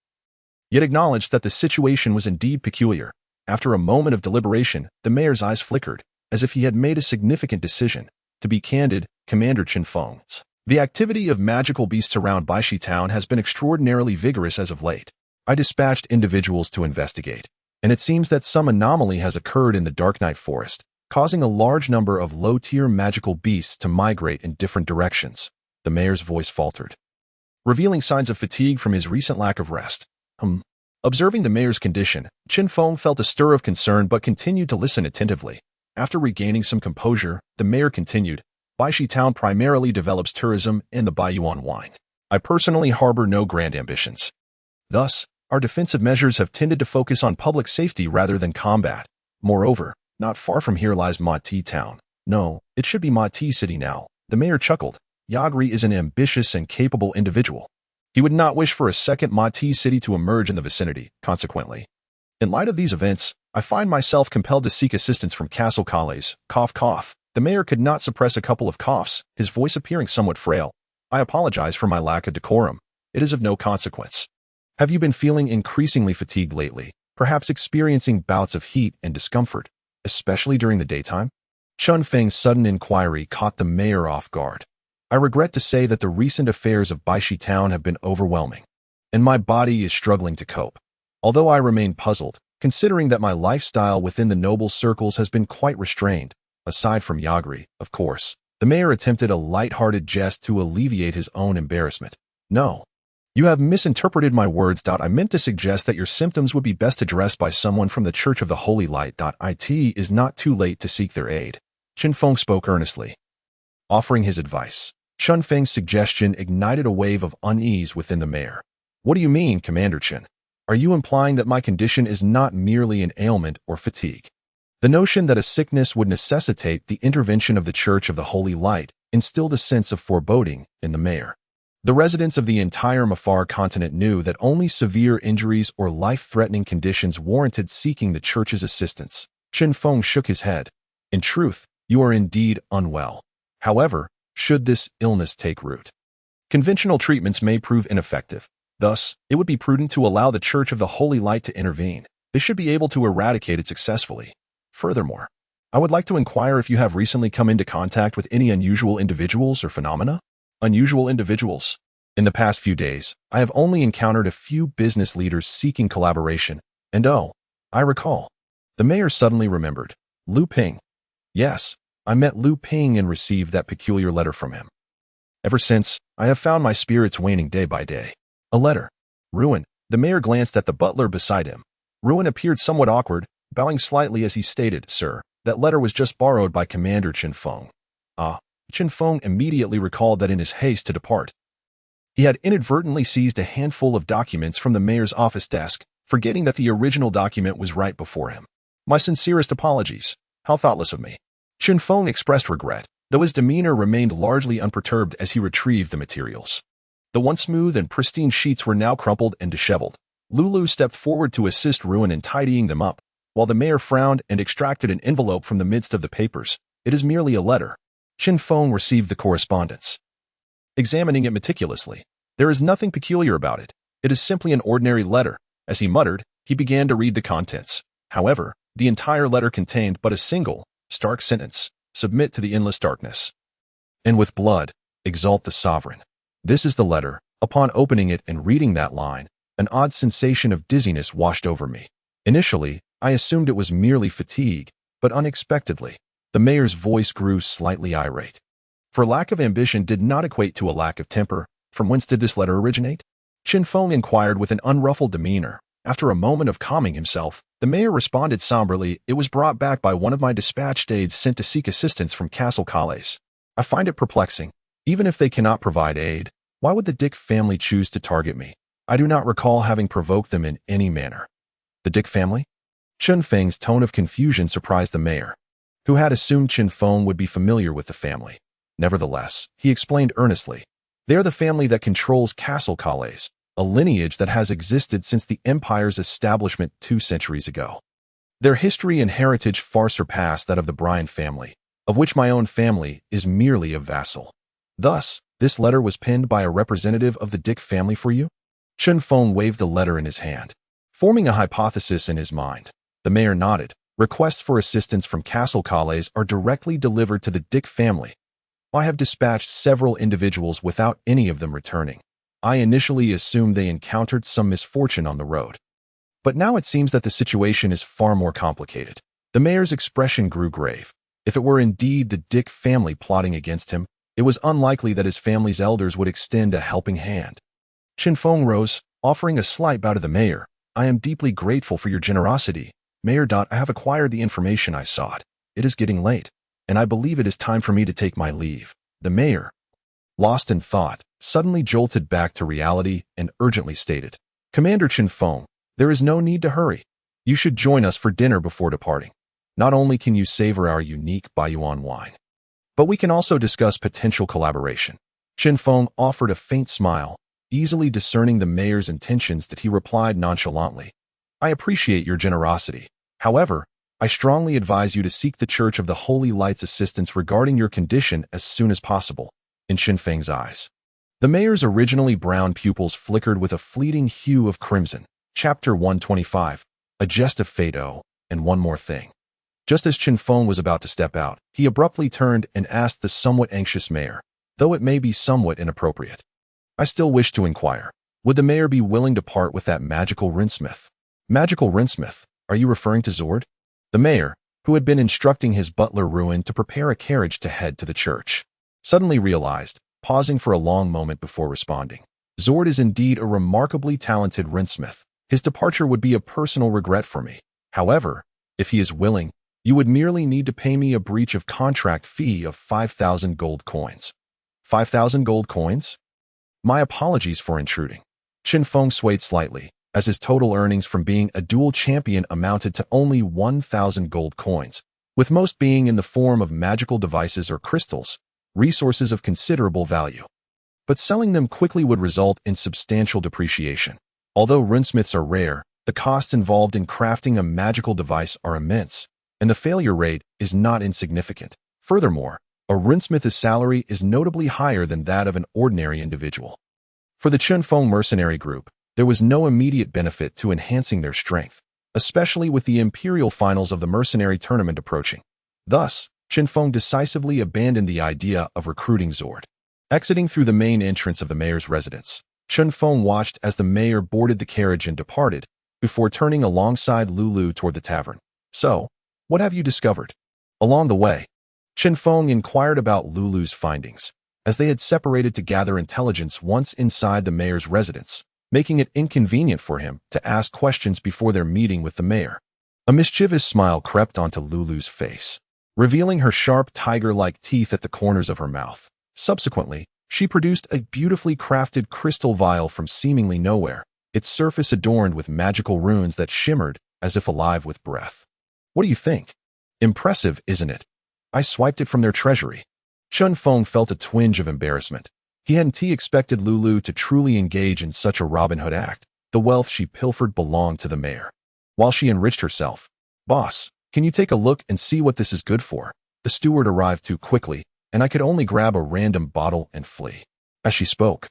yet acknowledged that the situation was indeed peculiar. After a moment of deliberation, the mayor's eyes flickered, as if he had made a significant decision. To be candid, Commander Chinfong, the activity of magical beasts around Baishi Town has been extraordinarily vigorous as of late. I dispatched individuals to investigate, and it seems that some anomaly has occurred in the Dark Night Forest, causing a large number of low-tier magical beasts to migrate in different directions. The mayor's voice faltered, revealing signs of fatigue from his recent lack of rest. Observing the mayor's condition, Chinfong felt a stir of concern but continued to listen attentively. After regaining some composure, the mayor continued, Baishi Town primarily develops tourism and the Baiyuan wine. I personally harbor no grand ambitions. Thus, our defensive measures have tended to focus on public safety rather than combat. Moreover, not far from here lies Mightiest Town. No, it should be Mightiest City now. The mayor chuckled. Yagri is an ambitious and capable individual. He would not wish for a second Mightiest City to emerge in the vicinity. Consequently, in light of these events, I find myself compelled to seek assistance from Castle Calais. Cough, cough. The mayor could not suppress a couple of coughs, his voice appearing somewhat frail. I apologize for my lack of decorum. It is of no consequence. Have you been feeling increasingly fatigued lately, perhaps experiencing bouts of heat and discomfort, especially during the daytime? Chen Feng's sudden inquiry caught the mayor off guard. I regret to say that the recent affairs of Baishi Town have been overwhelming, and my body is struggling to cope. Although I remain puzzled, considering that my lifestyle within the noble circles has been quite restrained, aside from Yagri, of course. The mayor attempted a light-hearted jest to alleviate his own embarrassment. No. You have misinterpreted my words. I meant to suggest that your symptoms would be best addressed by someone from the Church of the Holy Light. It is not too late to seek their aid. Chinfong spoke earnestly, offering his advice. Chen Feng's suggestion ignited a wave of unease within the mayor. What do you mean, Commander Chen? Are you implying that my condition is not merely an ailment or fatigue? The notion that a sickness would necessitate the intervention of the Church of the Holy Light instilled a sense of foreboding in the mayor. The residents of the entire Mafar continent knew that only severe injuries or life-threatening conditions warranted seeking the church's assistance. Chen Feng shook his head. In truth, you are indeed unwell. However, should this illness take root, conventional treatments may prove ineffective. Thus, it would be prudent to allow the Church of the Holy Light to intervene. They should be able to eradicate it successfully. Furthermore, I would like to inquire if you have recently come into contact with any unusual individuals or phenomena? Unusual individuals. In the past few days, I have only encountered a few business leaders seeking collaboration, and oh, I recall. The mayor suddenly remembered. Lu Ping. Yes, I met Lu Ping and received that peculiar letter from him. Ever since, I have found my spirits waning day by day. A letter. Ruin. The mayor glanced at the butler beside him. Ruin appeared somewhat awkward, bowing slightly as he stated, Sir, that letter was just borrowed by Commander Chinfong. Chinfong immediately recalled that in his haste to depart, he had inadvertently seized a handful of documents from the mayor's office desk, forgetting that the original document was right before him. My sincerest apologies. How thoughtless of me. Chinfong expressed regret, though his demeanor remained largely unperturbed as he retrieved the materials. The once smooth and pristine sheets were now crumpled and disheveled. Lulu stepped forward to assist Ruin in tidying them up, while the mayor frowned and extracted an envelope from the midst of the papers. It is merely a letter. Chinfong received the correspondence. Examining it meticulously, there is nothing peculiar about it. It is simply an ordinary letter. As he muttered, he began to read the contents. However, the entire letter contained but a single, stark sentence: submit to the endless darkness, and with blood, exalt the sovereign. This is the letter. Upon opening it and reading that line, an odd sensation of dizziness washed over me. Initially, I assumed it was merely fatigue, but unexpectedly, the mayor's voice grew slightly irate. For lack of ambition did not equate to a lack of temper. From whence did this letter originate? Chinfong inquired with an unruffled demeanor. After a moment of calming himself, the mayor responded somberly, it was brought back by one of my dispatched aides sent to seek assistance from Castle Calais. I find it perplexing. Even if they cannot provide aid, why would the Dick family choose to target me? I do not recall having provoked them in any manner. The Dick family? Chen Feng's tone of confusion surprised the mayor, who had assumed Chinfong would be familiar with the family. Nevertheless, he explained earnestly, they are the family that controls Castle Calais, a lineage that has existed since the Empire's establishment 2 centuries ago. Their history and heritage far surpass that of the Bryan family, of which my own family is merely a vassal. Thus, this letter was penned by a representative of the Dick family for you? Chinfong waved the letter in his hand, forming a hypothesis in his mind. The mayor nodded. Requests for assistance from Castle Calais are directly delivered to the Dick family. I have dispatched several individuals without any of them returning. I initially assumed they encountered some misfortune on the road. But now it seems that the situation is far more complicated. The mayor's expression grew grave. If it were indeed the Dick family plotting against him, it was unlikely that his family's elders would extend a helping hand. Chinfong rose, offering a slight bow to the mayor. I am deeply grateful for your generosity. Mayor. I have acquired the information I sought. It is getting late, and I believe it is time for me to take my leave. The mayor, lost in thought, suddenly jolted back to reality and urgently stated, Commander Chinfong, there is no need to hurry. You should join us for dinner before departing. Not only can you savor our unique Baiyuan wine, but we can also discuss potential collaboration. Chinfong offered a faint smile, easily discerning the mayor's intentions that he replied nonchalantly, I appreciate your generosity. However, I strongly advise you to seek the Church of the Holy Light's assistance regarding your condition as soon as possible. In Chen Feng's eyes, the mayor's originally brown pupils flickered with a fleeting hue of crimson. Chapter 125, A Jest of Fate. And one more thing. Just as Chinfong was about to step out, he abruptly turned and asked the somewhat anxious mayor, though it may be somewhat inappropriate. I still wish to inquire, would the mayor be willing to part with that magical rinsmith? Magical rinsmith? Are you referring to Zord? The mayor, who had been instructing his butler Ruin to prepare a carriage to head to the church, suddenly realized, pausing for a long moment before responding. Zord is indeed a remarkably talented rinsmith. His departure would be a personal regret for me. However, if he is willing, you would merely need to pay me a breach of contract fee of 5,000 gold coins. 5,000 gold coins? My apologies for intruding. Chinfong swayed slightly, as his total earnings from being a dual champion amounted to only 1,000 gold coins, with most being in the form of magical devices or crystals, resources of considerable value. but selling them quickly would result in substantial depreciation. Although runesmiths are rare, the costs involved in crafting a magical device are immense, and the failure rate is not insignificant. Furthermore, a runesmith's salary is notably higher than that of an ordinary individual. For the Chinfong mercenary group, there was no immediate benefit to enhancing their strength, especially with the imperial finals of the mercenary tournament approaching. Thus, Chinfong decisively abandoned the idea of recruiting Zord. Exiting through the main entrance of the mayor's residence, Chen Feng watched as the mayor boarded the carriage and departed, before turning alongside Lulu toward the tavern. "So, what have you discovered?" Along the way, Chen Feng inquired about Lulu's findings, as they had separated to gather intelligence once inside the mayor's residence, making it inconvenient for him to ask questions before their meeting with the mayor. A mischievous smile crept onto Lulu's face, revealing her sharp tiger-like teeth at the corners of her mouth. Subsequently, she produced a beautifully crafted crystal vial from seemingly nowhere, its surface adorned with magical runes that shimmered as if alive with breath. "What do you think? Impressive, isn't it? I swiped it from their treasury." Chen Feng felt a twinge of embarrassment. He hadn't expected Lulu to truly engage in such a Robin Hood act. The wealth she pilfered belonged to the mayor, while she enriched herself. "Boss, can you take a look and see what this is good for?" The steward arrived too quickly, and I could only grab a random bottle and flee. As she spoke,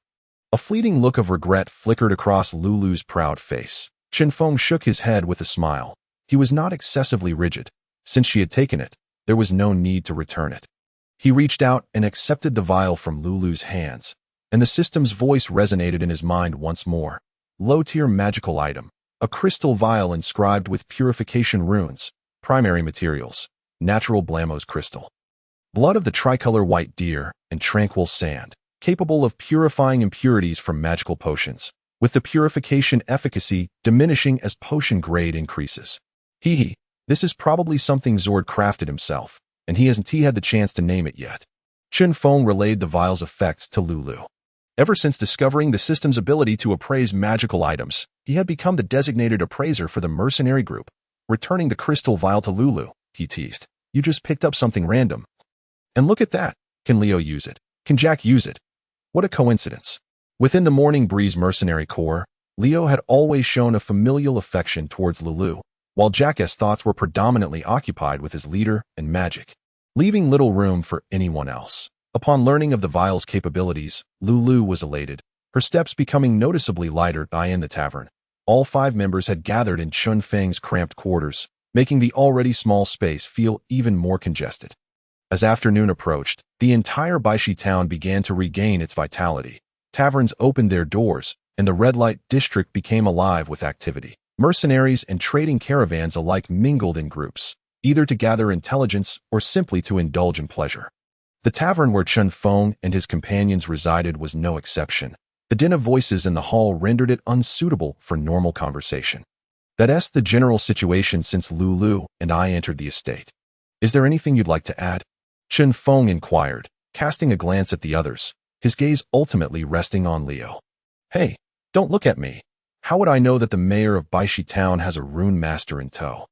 a fleeting look of regret flickered across Lulu's proud face. Chinfong shook his head with a smile. He was not excessively rigid. Since she had taken it, there was no need to return it. He reached out and accepted the vial from Lulu's hands, and the system's voice resonated in his mind once more. Low-tier magical item, a crystal vial inscribed with purification runes, primary materials, natural Blamos crystal. Blood of the tricolor white deer and tranquil sand, capable of purifying impurities from magical potions, with the purification efficacy diminishing as potion grade increases. This is probably something Zord crafted himself, and he hasn't had the chance to name it yet. Chen Feng relayed the vial's effects to Lulu. Ever since discovering the system's ability to appraise magical items, he had become the designated appraiser for the mercenary group. Returning the crystal vial to Lulu, he teased. "You just picked up something random. And look at that. Can Leo use it? Can Jack use it? What a coincidence." Within the Morning Breeze mercenary corps, Leo had always shown a familial affection towards Lulu, while Jack's thoughts were predominantly occupied with his leader and magic, leaving little room for anyone else. Upon learning of the vial's capabilities, Lulu was elated, her steps becoming noticeably lighter in the tavern. All 5 members had gathered in Chen Feng's cramped quarters, making the already small space feel even more congested. As afternoon approached, the entire Baishi town began to regain its vitality. Taverns opened their doors, and the red light district became alive with activity. Mercenaries and trading caravans alike mingled in groups, either to gather intelligence or simply to indulge in pleasure. The tavern where Chen Feng and his companions resided was no exception. The din of voices in the hall rendered it unsuitable for normal conversation. That's the general situation since Lulu and I entered the estate. "Is there anything you'd like to add?" Chen Feng inquired, casting a glance at the others, his gaze ultimately resting on Leo. "Hey, don't look at me. How would I know that the mayor of Baishi Town has a rune master in tow?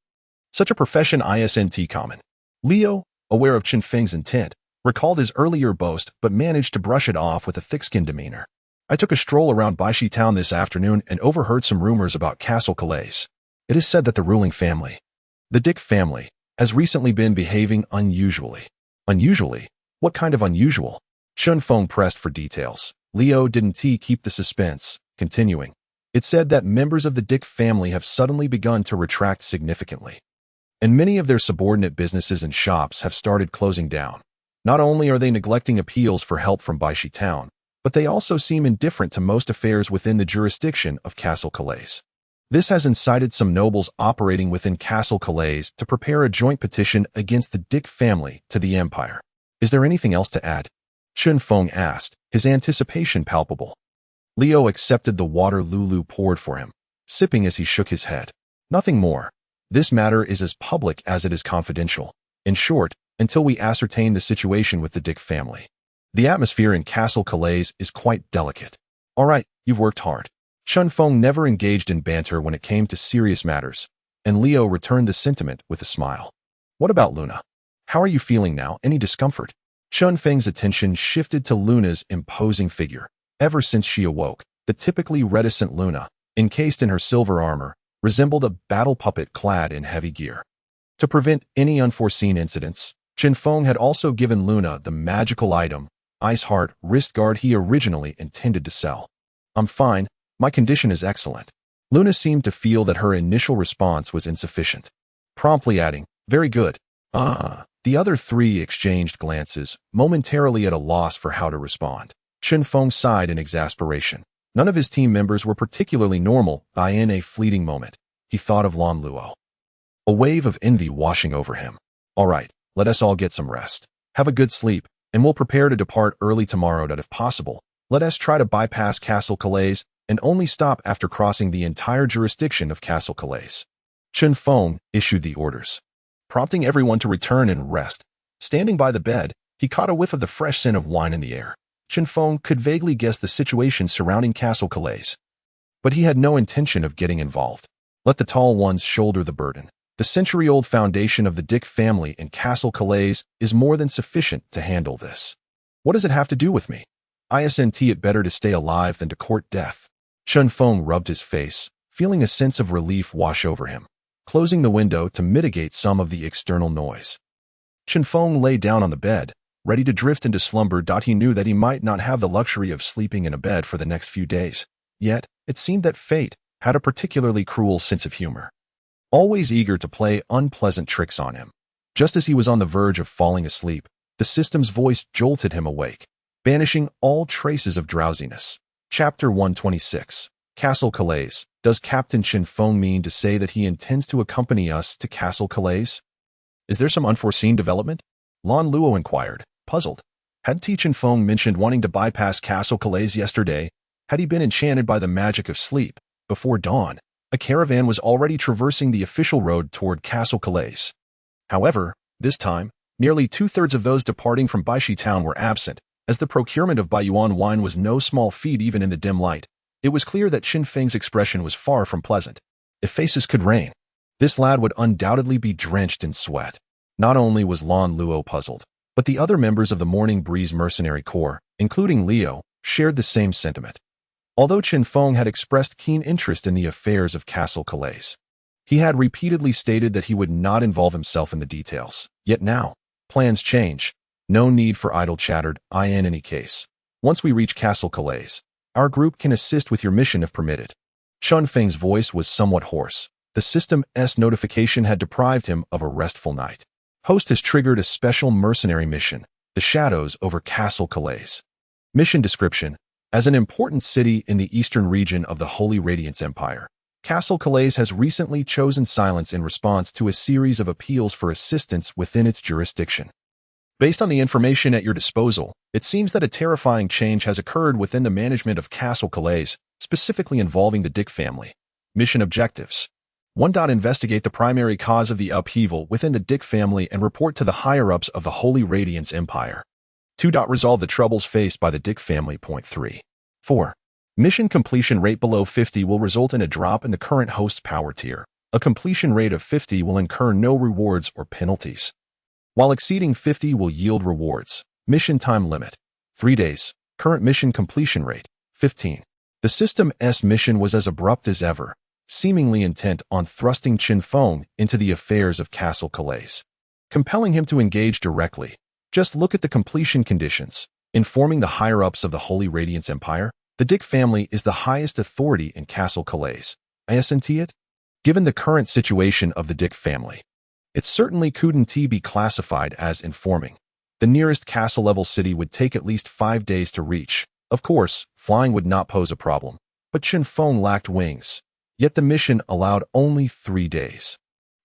Such a profession isn't common." Leo, aware of Chen Feng's intent, recalled his earlier boast but managed to brush it off with a thick-skinned demeanor. "I took a stroll around Baishi Town this afternoon and overheard some rumors about Castle Calais. It is said that the ruling family, the Dick family, has recently been behaving unusually." "Unusually? What kind of unusual?" Chen Feng pressed for details. Leo didn't keep the suspense, continuing. "It said that members of the Dick family have suddenly begun to retract significantly, and many of their subordinate businesses and shops have started closing down. Not only are they neglecting appeals for help from Baishi Town, but they also seem indifferent to most affairs within the jurisdiction of Castle Calais. This has incited some nobles operating within Castle Calais to prepare a joint petition against the Dick family to the Empire. Is there anything else to add?" Chen Feng asked, his anticipation palpable. Leo accepted the water Lulu poured for him, sipping as he shook his head. "Nothing more. This matter is as public as it is confidential. In short, until we ascertain the situation with the Dick family. The atmosphere in Castle Calais is quite delicate. All right, you've worked hard." Chen Feng never engaged in banter when it came to serious matters, and Leo returned the sentiment with a smile. "What about Luna? How are you feeling now? Any discomfort?" Chen Feng's attention shifted to Luna's imposing figure, Ever since she awoke, the typically reticent Luna, encased in her silver armor, resembled a battle puppet clad in heavy gear. To prevent any unforeseen incidents, Chen Feng had also given Luna the magical item, Ice Heart wrist guard he originally intended to sell. "I'm fine, my condition is excellent." Luna seemed to feel that her initial response was insufficient, promptly adding, "Very good." The other three exchanged glances, momentarily at a loss for how to respond. Chen Feng sighed in exasperation. None of his team members were particularly normal. In a fleeting moment, he thought of Lan Luo. A wave of envy washing over him. "All right, let us all get some rest. Have a good sleep, and we'll prepare to depart early tomorrow that if possible, let us try to bypass Castle Calais and only stop after crossing the entire jurisdiction of Castle Calais." Chen Feng issued the orders, prompting everyone to return and rest. Standing by the bed, he caught a whiff of the fresh scent of wine in the air. Chen Feng could vaguely guess the situation surrounding Castle Calais, but he had no intention of getting involved. Let the tall ones shoulder the burden. The century-old foundation of the Dick family in Castle Calais is more than sufficient to handle this. What does it have to do with me? Isn't it better to stay alive than to court death? Chen Feng rubbed his face, feeling a sense of relief wash over him, closing the window to mitigate some of the external noise. Chen Feng lay down on the bed, ready to drift into slumber. He knew that he might not have the luxury of sleeping in a bed for the next few days. Yet, it seemed that fate had a particularly cruel sense of humor, always eager to play unpleasant tricks on him. Just as he was on the verge of falling asleep, the system's voice jolted him awake, banishing all traces of drowsiness. Chapter 126. Castle Calais. Does Captain Chen Feng mean to say that he intends to accompany us to Castle Calais? Is there some unforeseen development? Lan Luo inquired, puzzled. Had Chen Feng mentioned wanting to bypass Castle Calais yesterday? Had he been enchanted by the magic of sleep? Before dawn, a caravan was already traversing the official road toward Castle Calais. However, this time, nearly two-thirds of those departing from Baishi town were absent, as the procurement of Baiyuan wine was no small feat even in the dim light. It was clear that Chen Feng's expression was far from pleasant. If faces could rain, this lad would undoubtedly be drenched in sweat. Not only was Lan Luo puzzled, but the other members of the Morning Breeze Mercenary Corps, including Leo, shared the same sentiment. Although Chen Feng had expressed keen interest in the affairs of Castle Calais, he had repeatedly stated that he would not involve himself in the details. Yet now, plans change. No need for idle chatter. In any case, once we reach Castle Calais, our group can assist with your mission if permitted. Chen Feng's voice was somewhat hoarse. The system's notification had deprived him of a restful night. Host has triggered a special mercenary mission, the Shadows over Castle Calais. Mission description: as an important city in the eastern region of the Holy Radiance Empire, Castle Calais has recently chosen silence in response to a series of appeals for assistance within its jurisdiction. Based on the information at your disposal, it seems that a terrifying change has occurred within the management of Castle Calais, specifically involving the Dick family. Mission objectives: 1. Investigate the primary cause of the upheaval within the Dick family and report to the higher-ups of the Holy Radiance Empire. 2. Resolve the troubles faced by the Dick family. 3. 4. Mission completion rate below 50 will result in a drop in the current host's power tier. A completion rate of 50 will incur no rewards or penalties, while exceeding 50 will yield rewards. Mission time limit: 3 days. Current mission completion rate: 15. The system's mission was as abrupt as ever, seemingly intent on thrusting Chen Feng into the affairs of Castle Calais, compelling him to engage directly. Just look at the completion conditions. Informing the higher-ups of the Holy Radiance Empire, the Dick family is the highest authority in Castle Calais. Isn't it? Given the current situation of the Dick family, it certainly couldn't be classified as informing. The nearest castle-level city would take at least 5 days to reach. Of course, flying would not pose a problem, but Chen Feng lacked wings. Yet the mission allowed only 3 days.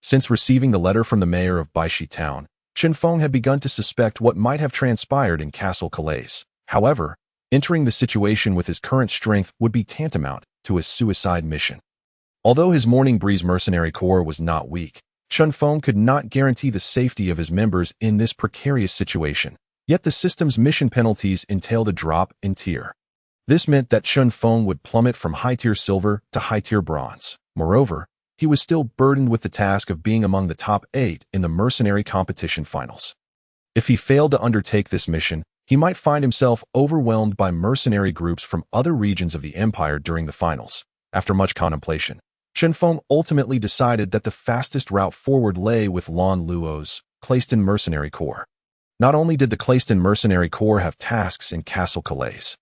Since receiving the letter from the mayor of Baishi town, Chen Feng had begun to suspect what might have transpired in Castle Calais. However, entering the situation with his current strength would be tantamount to a suicide mission. Although his Morning Breeze Mercenary Corps was not weak, Chen Feng could not guarantee the safety of his members in this precarious situation. Yet the system's mission penalties entailed a drop in tier. This meant that Chen Feng would plummet from high-tier silver to high-tier bronze. Moreover, he was still burdened with the task of being among the top 8 in the mercenary competition finals. If he failed to undertake this mission, he might find himself overwhelmed by mercenary groups from other regions of the empire during the finals. After much contemplation, Chen Feng ultimately decided that the fastest route forward lay with Lan Luo's Clayston Mercenary Corps. Not only did the Clayston Mercenary Corps have tasks in Castle Calais,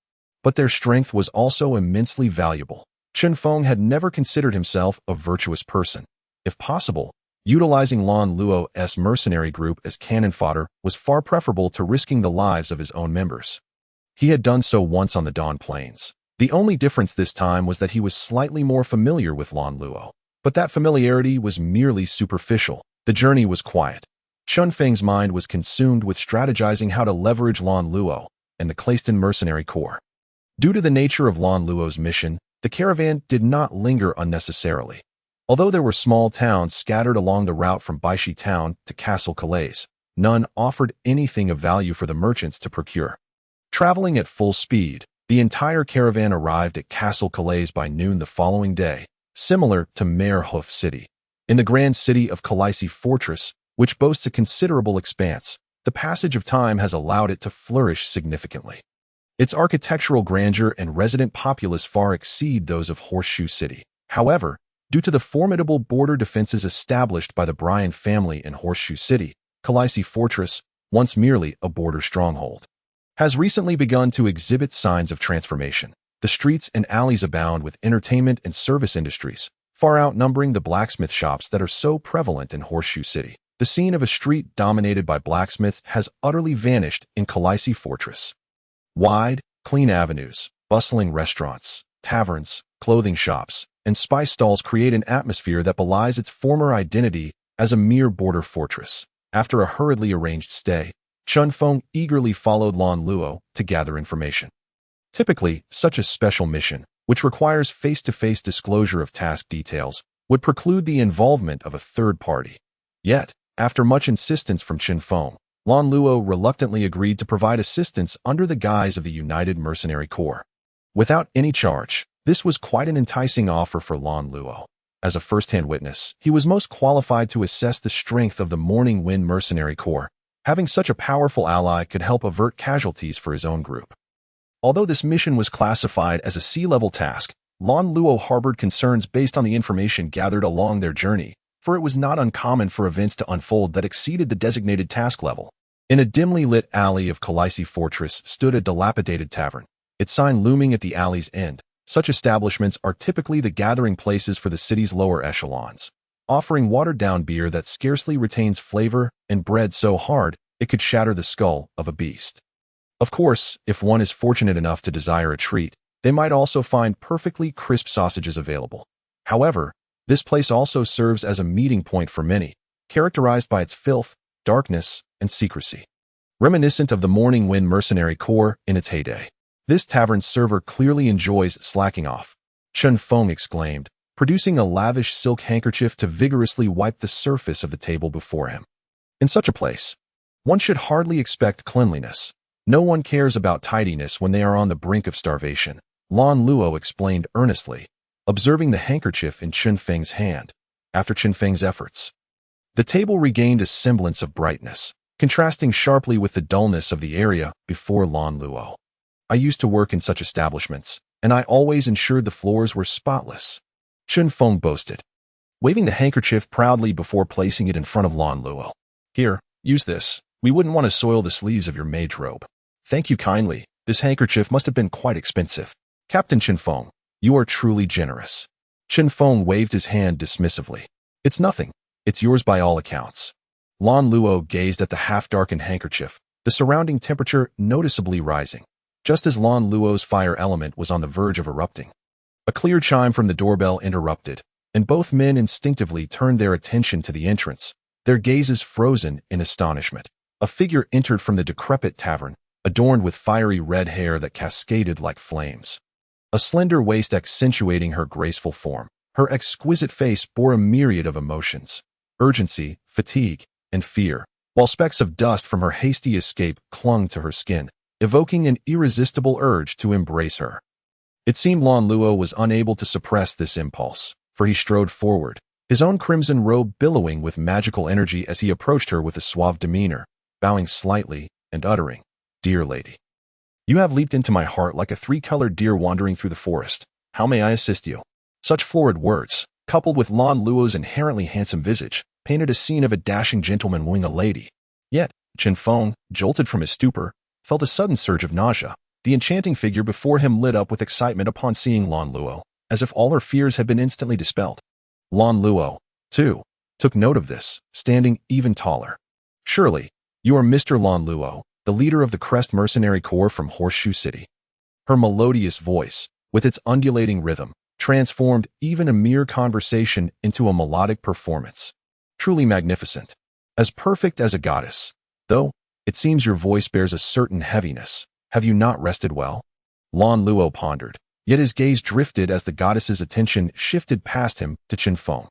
but their strength was also immensely valuable. Chen Feng had never considered himself a virtuous person. If possible, utilizing Lan Luo's mercenary group as cannon fodder was far preferable to risking the lives of his own members. He had done so once on the Dawn Plains. The only difference this time was that he was slightly more familiar with Lan Luo. But that familiarity was merely superficial. The journey was quiet. Chen Feng's mind was consumed with strategizing how to leverage Lan Luo and the Clayston Mercenary Corps. Due to the nature of Lan Luo's mission, the caravan did not linger unnecessarily. Although there were small towns scattered along the route from Baishi Town to Castle Calais, none offered anything of value for the merchants to procure. Traveling at full speed, the entire caravan arrived at Castle Calais by noon the following day, similar to Merhoof City. In the grand city of Calais Fortress, which boasts a considerable expanse, the passage of time has allowed it to flourish significantly. Its architectural grandeur and resident populace far exceed those of Horseshoe City. However, due to the formidable border defenses established by the Bryan family in Horseshoe City, Calais Fortress, once merely a border stronghold, has recently begun to exhibit signs of transformation. The streets and alleys abound with entertainment and service industries, far outnumbering the blacksmith shops that are so prevalent in Horseshoe City. The scene of a street dominated by blacksmiths has utterly vanished in Calais Fortress. Wide, clean avenues, bustling restaurants, taverns, clothing shops, and spice stalls create an atmosphere that belies its former identity as a mere border fortress. After a hurriedly arranged stay, Chen Feng eagerly followed Lan Luo to gather information. Typically, such a special mission, which requires face-to-face disclosure of task details, would preclude the involvement of a third party. Yet, after much insistence from Chen Feng, Lan Luo reluctantly agreed to provide assistance under the guise of the United Mercenary Corps. Without any charge, this was quite an enticing offer for Lan Luo. As a first-hand witness, he was most qualified to assess the strength of the Morning Wind Mercenary Corps. Having such a powerful ally could help avert casualties for his own group. Although this mission was classified as a sea-level task, Lan Luo harbored concerns based on the information gathered along their journey, for it was not uncommon for events to unfold that exceeded the designated task level. In a dimly lit alley of Calais Fortress stood a dilapidated tavern, its sign looming at the alley's end. Such establishments are typically the gathering places for the city's lower echelons, offering watered-down beer that scarcely retains flavor and bread so hard it could shatter the skull of a beast. Of course, if one is fortunate enough to desire a treat, they might also find perfectly crisp sausages available. However, this place also serves as a meeting point for many, characterized by its filth, darkness, and secrecy. Reminiscent of the Morning Wind Mercenary Corps in its heyday, this tavern's server clearly enjoys slacking off, Chen Feng exclaimed, producing a lavish silk handkerchief to vigorously wipe the surface of the table before him. In such a place, one should hardly expect cleanliness. No one cares about tidiness when they are on the brink of starvation, Lan Luo explained earnestly, observing the handkerchief in Chen Feng's hand. After Chen Feng's efforts, the table regained a semblance of brightness, contrasting sharply with the dullness of the area before Lan Luo. I used to work in such establishments, and I always ensured the floors were spotless, Chen Feng boasted, waving the handkerchief proudly before placing it in front of Lan Luo. Here, use this. We wouldn't want to soil the sleeves of your mage robe. Thank you kindly. This handkerchief must have been quite expensive. Captain Chen Feng, you are truly generous. Chen Feng waved his hand dismissively. It's nothing. It's yours by all accounts. Lan Luo gazed at the half-darkened handkerchief, the surrounding temperature noticeably rising, just as Lan Luo's fire element was on the verge of erupting. A clear chime from the doorbell interrupted, and both men instinctively turned their attention to the entrance, their gazes frozen in astonishment. A figure entered from the decrepit tavern, adorned with fiery red hair that cascaded like flames. A slender waist accentuating her graceful form, her exquisite face bore a myriad of emotions, urgency, fatigue, and fear, while specks of dust from her hasty escape clung to her skin, evoking an irresistible urge to embrace her. It seemed Lan Luo was unable to suppress this impulse, for he strode forward, his own crimson robe billowing with magical energy as he approached her with a suave demeanor, bowing slightly and uttering, Dear lady, you have leaped into my heart like a three-colored deer wandering through the forest. How may I assist you? Such florid words, coupled with Lan Luo's inherently handsome visage, painted a scene of a dashing gentleman wooing a lady. Yet, Chen Feng, jolted from his stupor, felt a sudden surge of nausea. The enchanting figure before him lit up with excitement upon seeing Lan Luo, as if all her fears had been instantly dispelled. Lan Luo, too, took note of this, standing even taller. Surely, you are Mr. Lan Luo, the leader of the Crest Mercenary Corps from Horseshoe City. Her melodious voice, with its undulating rhythm, transformed even a mere conversation into a melodic performance. Truly magnificent. As perfect as a goddess. Though, it seems your voice bears a certain heaviness. Have you not rested well? Lan Luo pondered, yet his gaze drifted as the goddess's attention shifted past him to Chinfong.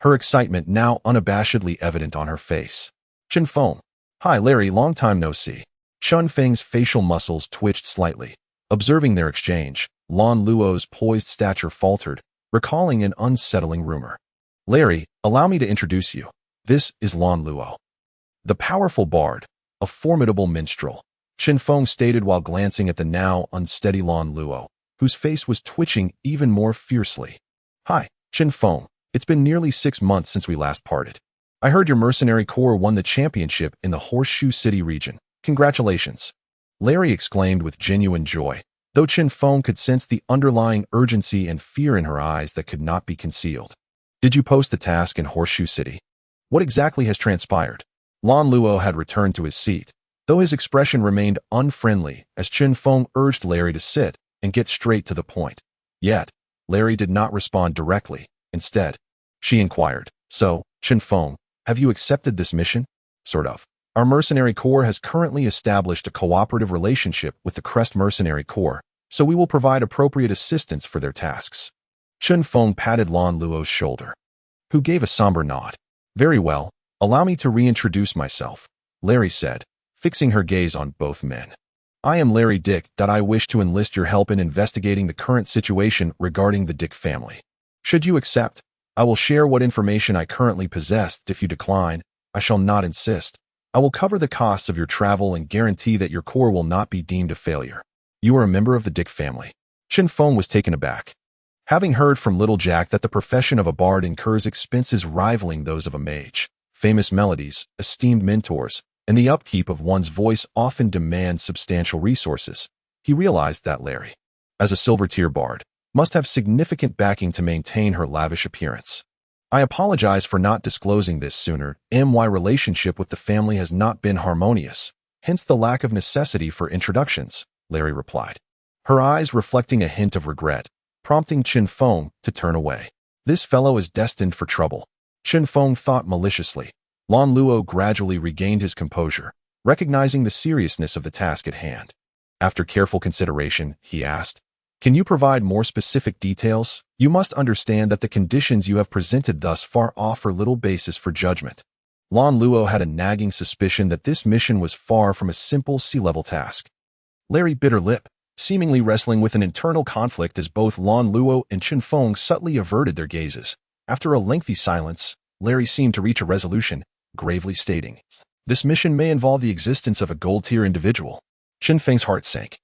Her excitement now unabashedly evident on her face. Chinfong. Hi Larry, long time no see. Chen Feng's facial muscles twitched slightly. Observing their exchange, Lan Luo's poised stature faltered, recalling an unsettling rumor. Larry, allow me to introduce you. This is Lan Luo, the powerful bard, a formidable minstrel, Chinfong stated while glancing at the now unsteady Lan Luo, whose face was twitching even more fiercely. Hi, Chinfong. It's been nearly 6 months since we last parted. I heard your mercenary corps won the championship in the Horseshoe City region. Congratulations. Larry exclaimed with genuine joy, though Chinfong could sense the underlying urgency and fear in her eyes that could not be concealed. Did you post the task in Horseshoe City? What exactly has transpired? Lan Luo had returned to his seat, though his expression remained unfriendly as Chinfong urged Larry to sit and get straight to the point. Yet, Larry did not respond directly. Instead, she inquired, So, Chinfong, have you accepted this mission? Sort of. Our mercenary corps has currently established a cooperative relationship with the Crest Mercenary Corps, so we will provide appropriate assistance for their tasks. Chinfong patted Lan Luo's shoulder, who gave a somber nod. Very well, allow me to reintroduce myself, Larry said, fixing her gaze on both men. I am Larry Dick. I wish to enlist your help in investigating the current situation regarding the Dick family. Should you accept, I will share what information I currently possess. If you decline, I shall not insist. I will cover the costs of your travel and guarantee that your corps will not be deemed a failure. You are a member of the Dick family. Chinfong was taken aback. Having heard from Little Jack that the profession of a bard incurs expenses rivaling those of a mage, famous melodies, esteemed mentors, and the upkeep of one's voice often demand substantial resources, he realized that Larry, as a silver-tier bard, must have significant backing to maintain her lavish appearance. I apologize for not disclosing this sooner. My relationship with the family has not been harmonious, hence the lack of necessity for introductions, Larry replied, her eyes reflecting a hint of regret, prompting Chinfong to turn away. This fellow is destined for trouble, Chinfong thought maliciously. Lan Luo gradually regained his composure, recognizing the seriousness of the task at hand. After careful consideration, he asked, Can you provide more specific details? You must understand that the conditions you have presented thus far offer little basis for judgment. Lan Luo had a nagging suspicion that this mission was far from a simple sea-level task. Larry bit her lip, seemingly wrestling with an internal conflict as both Lan Luo and Chinfong subtly averted their gazes. After a lengthy silence, Larry seemed to reach a resolution, gravely stating, This mission may involve the existence of a gold-tier individual. Chinfeng's heart sank.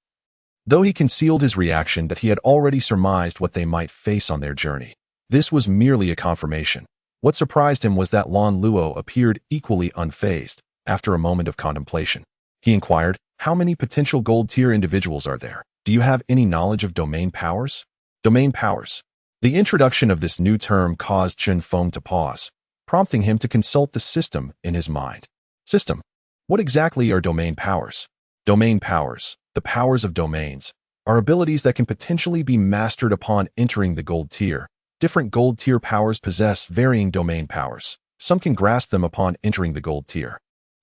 Though he concealed his reaction that he had already surmised what they might face on their journey, this was merely a confirmation. What surprised him was that Lan Luo appeared equally unfazed. After a moment of contemplation, he inquired, How many potential gold-tier individuals are there? Do you have any knowledge of domain powers? Domain powers. The introduction of this new term caused Chinfong to pause, prompting him to consult the system in his mind. System. What exactly are domain powers? Domain powers, the powers of domains, are abilities that can potentially be mastered upon entering the gold tier. Different gold tier powers possess varying domain powers. Some can grasp them upon entering the gold tier,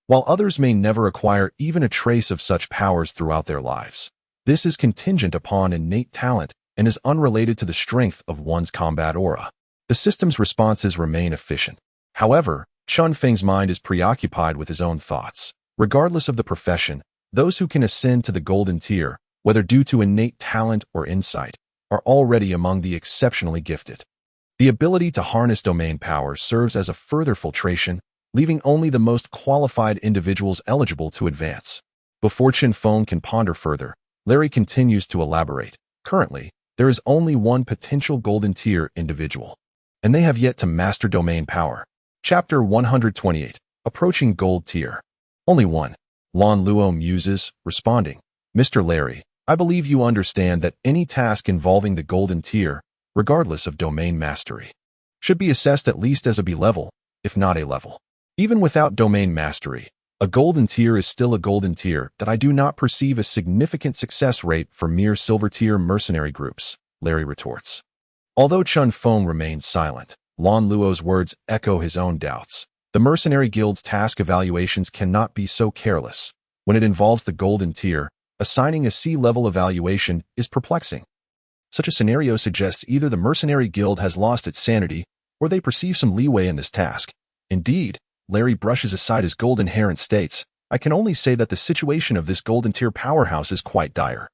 while others may never acquire even a trace of such powers throughout their lives. This is contingent upon innate talent and is unrelated to the strength of one's combat aura. The system's responses remain efficient. However, Chen Feng's mind is preoccupied with his own thoughts. Regardless of the profession, those who can ascend to the golden tier, whether due to innate talent or insight, are already among the exceptionally gifted. The ability to harness domain powers serves as a further filtration, leaving only the most qualified individuals eligible to advance. Before Chen Feng can ponder further, Larry continues to elaborate. Currently, there is only one potential golden tier individual, and they have yet to master domain power. Chapter 128. Approaching Gold Tier. Only one. Lan Luo muses, responding. Mr. Larry, I believe you understand that any task involving the golden tier, regardless of domain mastery, should be assessed at least as a B level, if not A level. Even without domain mastery, a golden tier is still a golden tier that I do not perceive a significant success rate for mere silver tier mercenary groups, Larry retorts. Although Chen Feng remains silent, Lan Luo's words echo his own doubts. The Mercenary Guild's task evaluations cannot be so careless. When it involves the golden tier, assigning a C-level evaluation is perplexing. Such a scenario suggests either the Mercenary Guild has lost its sanity, or they perceive some leeway in this task. Indeed, Larry brushes aside his golden hair and states, I can only say that the situation of this golden tier powerhouse is quite dire.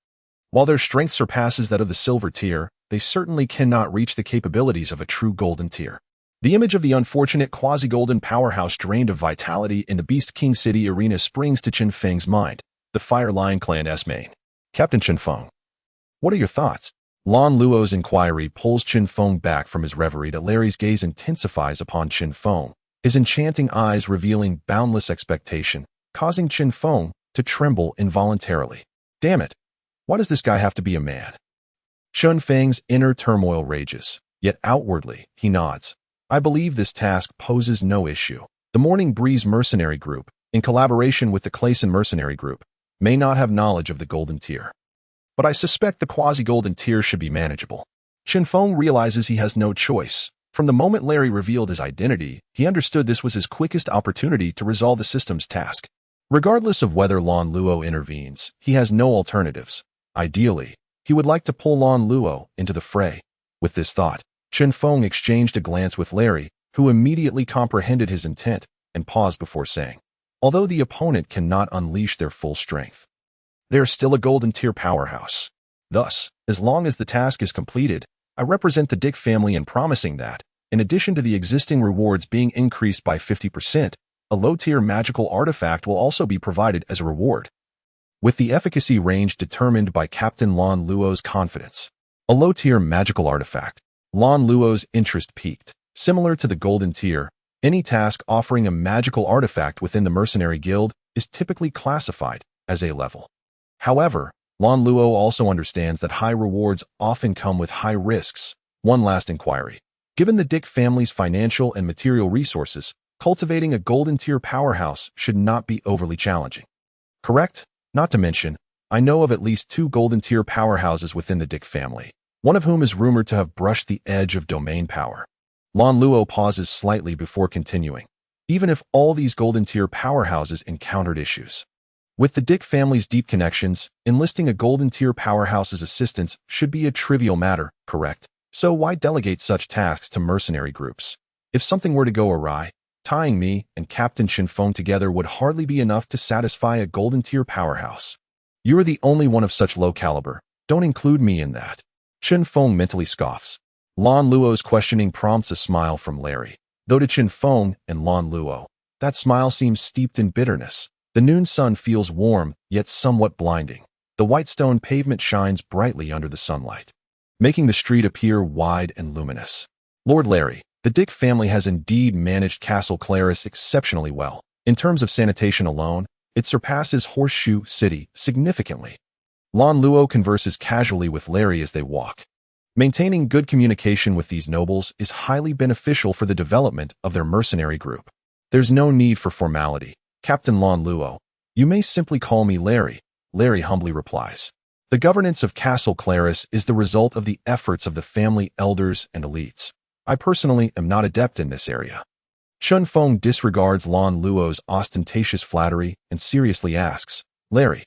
While their strength surpasses that of the silver tier, they certainly cannot reach the capabilities of a true golden tier. The image of the unfortunate quasi-golden powerhouse drained of vitality in the Beast King City arena springs to Chen Feng's mind, the Fire Lion Clan's main. Captain Chen Feng. What are your thoughts? Lan Luo's inquiry pulls Chen Feng back from his reverie that Larry's gaze intensifies upon Chen Feng, his enchanting eyes revealing boundless expectation, causing Chen Feng to tremble involuntarily. Damn it! Why does this guy have to be a man? Chen Feng's inner turmoil rages, yet outwardly, he nods. I believe this task poses no issue. The Morning Breeze Mercenary Group, in collaboration with the Clayson Mercenary Group, may not have knowledge of the golden tier. But I suspect the quasi-golden tier should be manageable. Chen Feng realizes he has no choice. From the moment Larry revealed his identity, he understood this was his quickest opportunity to resolve the system's task. Regardless of whether Lan Luo intervenes, he has no alternatives. Ideally, he would like to pull Lan Luo into the fray. With this thought, Chen Feng exchanged a glance with Larry, who immediately comprehended his intent and paused before saying, although the opponent cannot unleash their full strength, they are still a golden tier powerhouse. Thus, as long as the task is completed, I represent the Dick family in promising that, in addition to the existing rewards being increased by 50%, a low-tier magical artifact will also be provided as a reward. With the efficacy range determined by Captain Lan Luo's confidence, a low-tier magical artifact, Lan Luo's interest peaked. Similar to the golden tier, any task offering a magical artifact within the Mercenary Guild is typically classified as A level. However, Lan Luo also understands that high rewards often come with high risks. One last inquiry. Given the Dick family's financial and material resources, cultivating a golden tier powerhouse should not be overly challenging. Correct? Not to mention, I know of at least 2 golden tier powerhouses within the Dick family, one of whom is rumored to have brushed the edge of domain power. Lan Luo pauses slightly before continuing. Even if all these golden tier powerhouses encountered issues, with the Dick family's deep connections, enlisting a golden tier powerhouse's assistance should be a trivial matter, correct? So why delegate such tasks to mercenary groups? If something were to go awry, tying me and Captain Chinfong together would hardly be enough to satisfy a golden tier powerhouse. You are the only one of such low caliber. Don't include me in that. Chen Feng mentally scoffs. Lan Luo's questioning prompts a smile from Larry. Though to Chen Feng and Lan Luo, that smile seems steeped in bitterness. The noon sun feels warm, yet somewhat blinding. The white stone pavement shines brightly under the sunlight, making the street appear wide and luminous. Lord Larry, the Dick family has indeed managed Castle Claris exceptionally well. In terms of sanitation alone, it surpasses Horseshoe City significantly. Lan Luo converses casually with Larry as they walk. Maintaining good communication with these nobles is highly beneficial for the development of their mercenary group. There's no need for formality. Captain Lan Luo, you may simply call me Larry, Larry humbly replies. The governance of Castle Claris is the result of the efforts of the family elders and elites. I personally am not adept in this area. Chen Feng disregards Lan Luo's ostentatious flattery and seriously asks, Larry,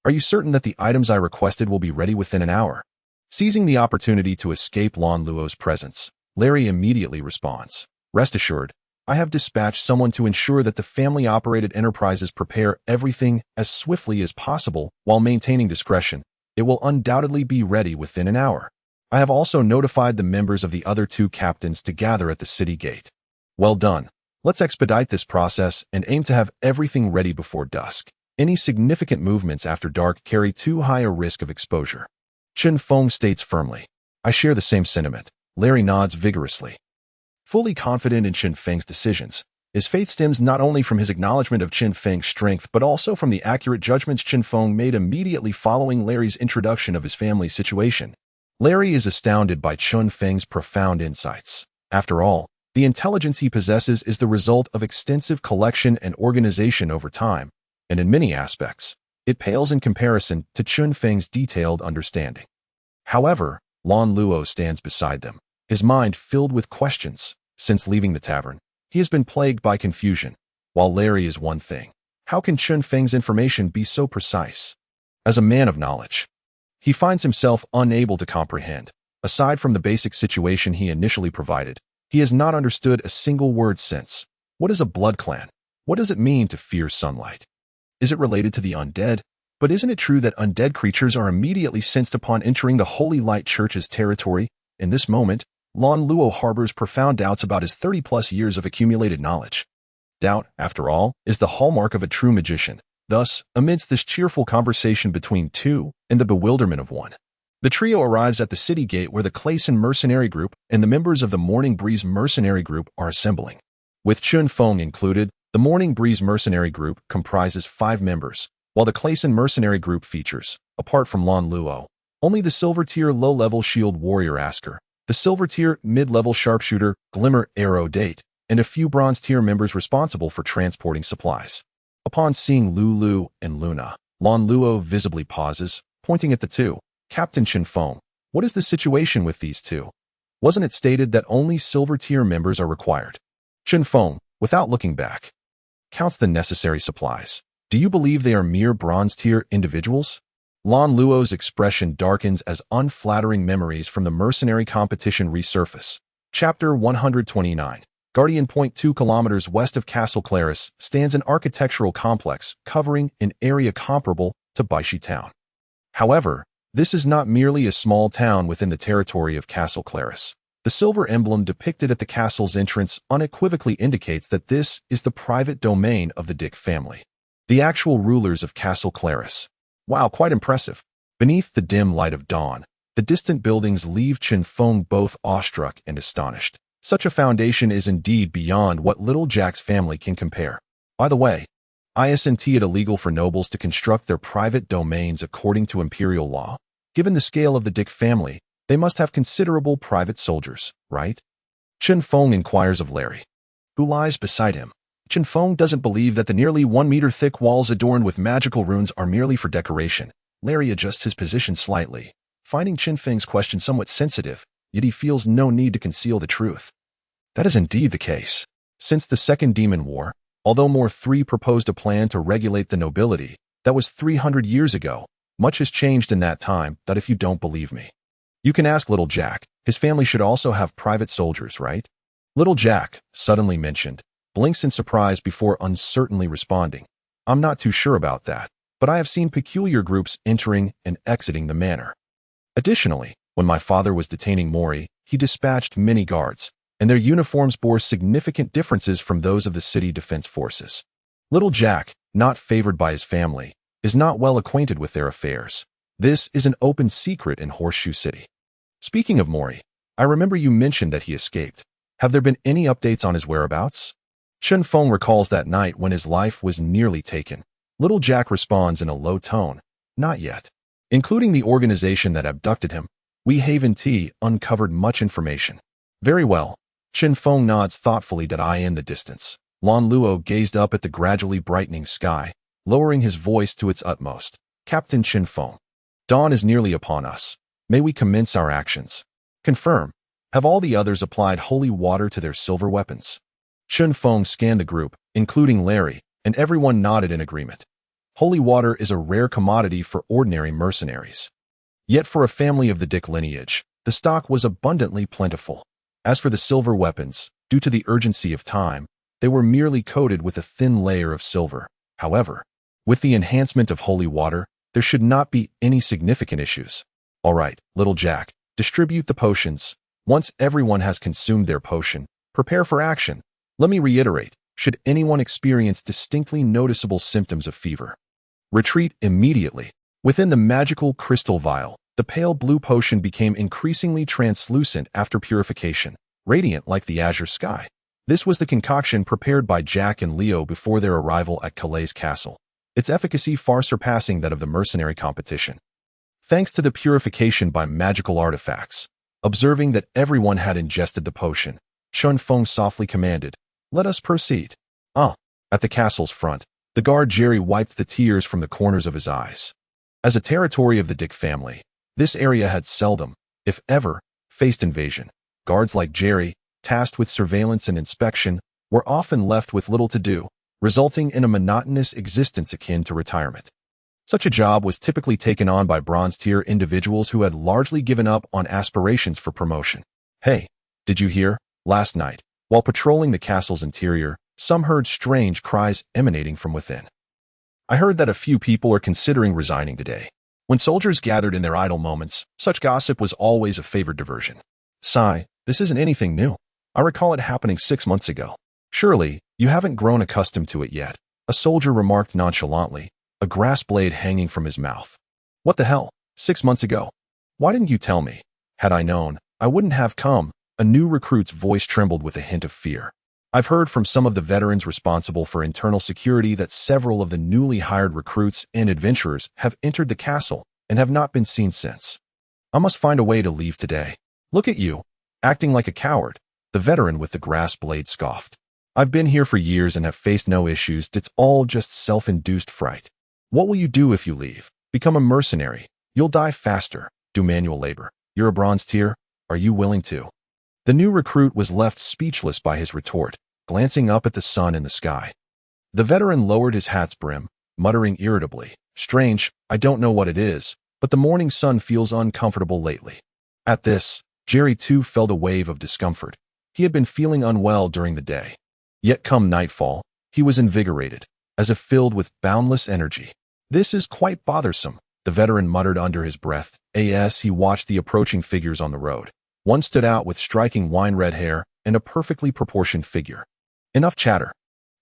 are you certain that the items I requested will be ready within an hour? Seizing the opportunity to escape Lan Luo's presence, Larry immediately responds, rest assured, I have dispatched someone to ensure that the family-operated enterprises prepare everything as swiftly as possible while maintaining discretion. It will undoubtedly be ready within an hour. I have also notified the members of the other 2 captains to gather at the city gate. Well done. Let's expedite this process and aim to have everything ready before dusk. Any significant movements after dark carry too high a risk of exposure. Chen Feng states firmly. I share the same sentiment. Larry nods vigorously. Fully confident in Chen Feng's decisions, his faith stems not only from his acknowledgement of Chen Feng's strength but also from the accurate judgments Chen Feng made immediately following Larry's introduction of his family's situation. Larry is astounded by Chen Feng's profound insights. After all, the intelligence he possesses is the result of extensive collection and organization over time, and in many aspects, it pales in comparison to Chen Feng's detailed understanding. However, Lan Luo stands beside them, his mind filled with questions. Since leaving the tavern, he has been plagued by confusion. While Larry is one thing, how can Chen Feng's information be so precise? As a man of knowledge, he finds himself unable to comprehend. Aside from the basic situation he initially provided, he has not understood a single word since. What is a blood clan? What does it mean to fear sunlight? Is it related to the undead? But isn't it true that undead creatures are immediately sensed upon entering the Holy Light Church's territory? In this moment, Lan Luo harbors profound doubts about his 30-plus years of accumulated knowledge. Doubt, after all, is the hallmark of a true magician. Thus, amidst this cheerful conversation between two and the bewilderment of one, the trio arrives at the city gate where the Clayson Mercenary Group and the members of the Morning Breeze Mercenary Group are assembling. With Chen Feng included, the Morning Breeze Mercenary Group comprises 5 members, while the Clayson Mercenary Group features, apart from Lan Luo, only the silver-tier low-level shield warrior Asker, the silver-tier mid-level sharpshooter Glimmer Arrow Date, and a few bronze-tier members responsible for transporting supplies. Upon seeing Lulu and Luna, Lan Luo visibly pauses, pointing at the two. Captain Chinfong, what is the situation with these two? Wasn't it stated that only silver-tier members are required? Chinfong, without looking back, counts the necessary supplies. Do you believe they are mere bronze-tier individuals? Lan Luo's expression darkens as unflattering memories from the mercenary competition resurface. Chapter 129. Guardian Point 2 kilometers west of Castle Claris stands an architectural complex covering an area comparable to Baishi Town. However, this is not merely a small town within the territory of Castle Claris. The silver emblem depicted at the castle's entrance unequivocally indicates that this is the private domain of the Dick family, the actual rulers of Castle Claris. Wow, quite impressive. Beneath the dim light of dawn, the distant buildings leave Chen Feng both awestruck and astonished. Such a foundation is indeed beyond what little Jack's family can compare. By the way, isn't it illegal for nobles to construct their private domains according to imperial law? Given the scale of the Dick family, they must have considerable private soldiers, right? Chen Feng inquires of Larry, who lies beside him. Chen Feng doesn't believe that the nearly 1-meter-thick walls adorned with magical runes are merely for decoration. Larry adjusts his position slightly, finding Chen Feng's question somewhat sensitive, yet he feels no need to conceal the truth. That is indeed the case. Since the Second Demon War, although More III proposed a plan to regulate the nobility, that was 300 years ago. Much has changed in that time, that if you don't believe me, you can ask Little Jack. His family should also have private soldiers, right? Little Jack, suddenly mentioned, blinks in surprise before uncertainly responding. I'm not too sure about that, but I have seen peculiar groups entering and exiting the manor. Additionally, when my father was detaining Mori, he dispatched many guards, and their uniforms bore significant differences from those of the city defense forces. Little Jack, not favored by his family, is not well acquainted with their affairs. This is an open secret in Horseshoe City. Speaking of Mori, I remember you mentioned that he escaped. Have there been any updates on his whereabouts? Chen Feng recalls that night when his life was nearly taken. Little Jack responds in a low tone, not yet. Including the organization that abducted him, We Haven T uncovered much information. Very well. Chen Feng nods thoughtfully that eye in the distance. Lan Luo gazed up at the gradually brightening sky, lowering his voice to its utmost. Captain Chen Feng, dawn is nearly upon us. May we commence our actions? Confirm. Have all the others applied holy water to their silver weapons? Chen Feng scanned the group, including Larry, and everyone nodded in agreement. Holy water is a rare commodity for ordinary mercenaries. Yet for a family of the Dick lineage, the stock was abundantly plentiful. As for the silver weapons, due to the urgency of time, they were merely coated with a thin layer of silver. However, with the enhancement of holy water, there should not be any significant issues. All right, Little Jack, distribute the potions. Once everyone has consumed their potion, prepare for action. Let me reiterate, should anyone experience distinctly noticeable symptoms of fever, Retreat immediately. Within the magical crystal vial, the pale blue potion became increasingly translucent after purification, radiant like the azure sky. This was the concoction prepared by Jack and Leo before their arrival at Calais Castle, its efficacy far surpassing that of the mercenary competition. Thanks to the purification by magical artifacts, observing that everyone had ingested the potion, Chen Feng softly commanded, "Let us proceed." At the castle's front, the guard Jerry wiped the tears from the corners of his eyes. As a territory of the Dick family, this area had seldom, if ever, faced invasion. Guards like Jerry, tasked with surveillance and inspection, were often left with little to do, resulting in a monotonous existence akin to retirement. Such a job was typically taken on by bronze-tier individuals who had largely given up on aspirations for promotion. Hey, did you hear? Last night, while patrolling the castle's interior, some heard strange cries emanating from within. I heard that a few people are considering resigning today. When soldiers gathered in their idle moments, such gossip was always a favored diversion. Sigh, this isn't anything new. I recall it happening 6 months ago. Surely, you haven't grown accustomed to it yet, a soldier remarked nonchalantly, a grass blade hanging from his mouth. What the hell? 6 months ago? Why didn't you tell me? Had I known, I wouldn't have come. A new recruit's voice trembled with a hint of fear. I've heard from some of the veterans responsible for internal security that several of the newly hired recruits and adventurers have entered the castle and have not been seen since. I must find a way to leave today. Look at you, acting like a coward, the veteran with the grass blade scoffed. I've been here for years and have faced no issues. It's all just self-induced fright. What will you do if you leave? Become a mercenary. You'll die faster. Do manual labor. You're a bronze tier. Are you willing to? The new recruit was left speechless by his retort, glancing up at the sun in the sky. The veteran lowered his hat's brim, muttering irritably, "Strange, I don't know what it is, but the morning sun feels uncomfortable lately." At this, Jerry too felt a wave of discomfort. He had been feeling unwell during the day. Yet come nightfall, he was invigorated, as if filled with boundless energy. "This is quite bothersome," the veteran muttered under his breath, as he watched the approaching figures on the road. One stood out with striking wine-red hair and a perfectly proportioned figure. Enough chatter.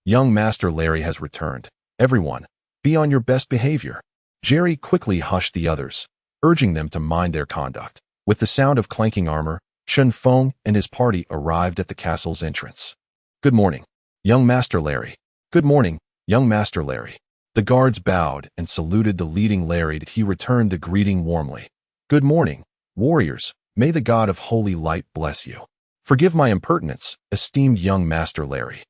Young Master Larry has returned. Everyone, be on your best behavior. Jerry quickly hushed the others, urging them to mind their conduct. With the sound of clanking armor, Chen Feng and his party arrived at the castle's entrance. "Good morning, young Master Larry." "Good morning, young Master Larry." The guards bowed and saluted the leading Larry. He returned the greeting warmly. "Good morning, warriors. May the god of holy light bless you." "Forgive my impertinence, esteemed young Master Larry.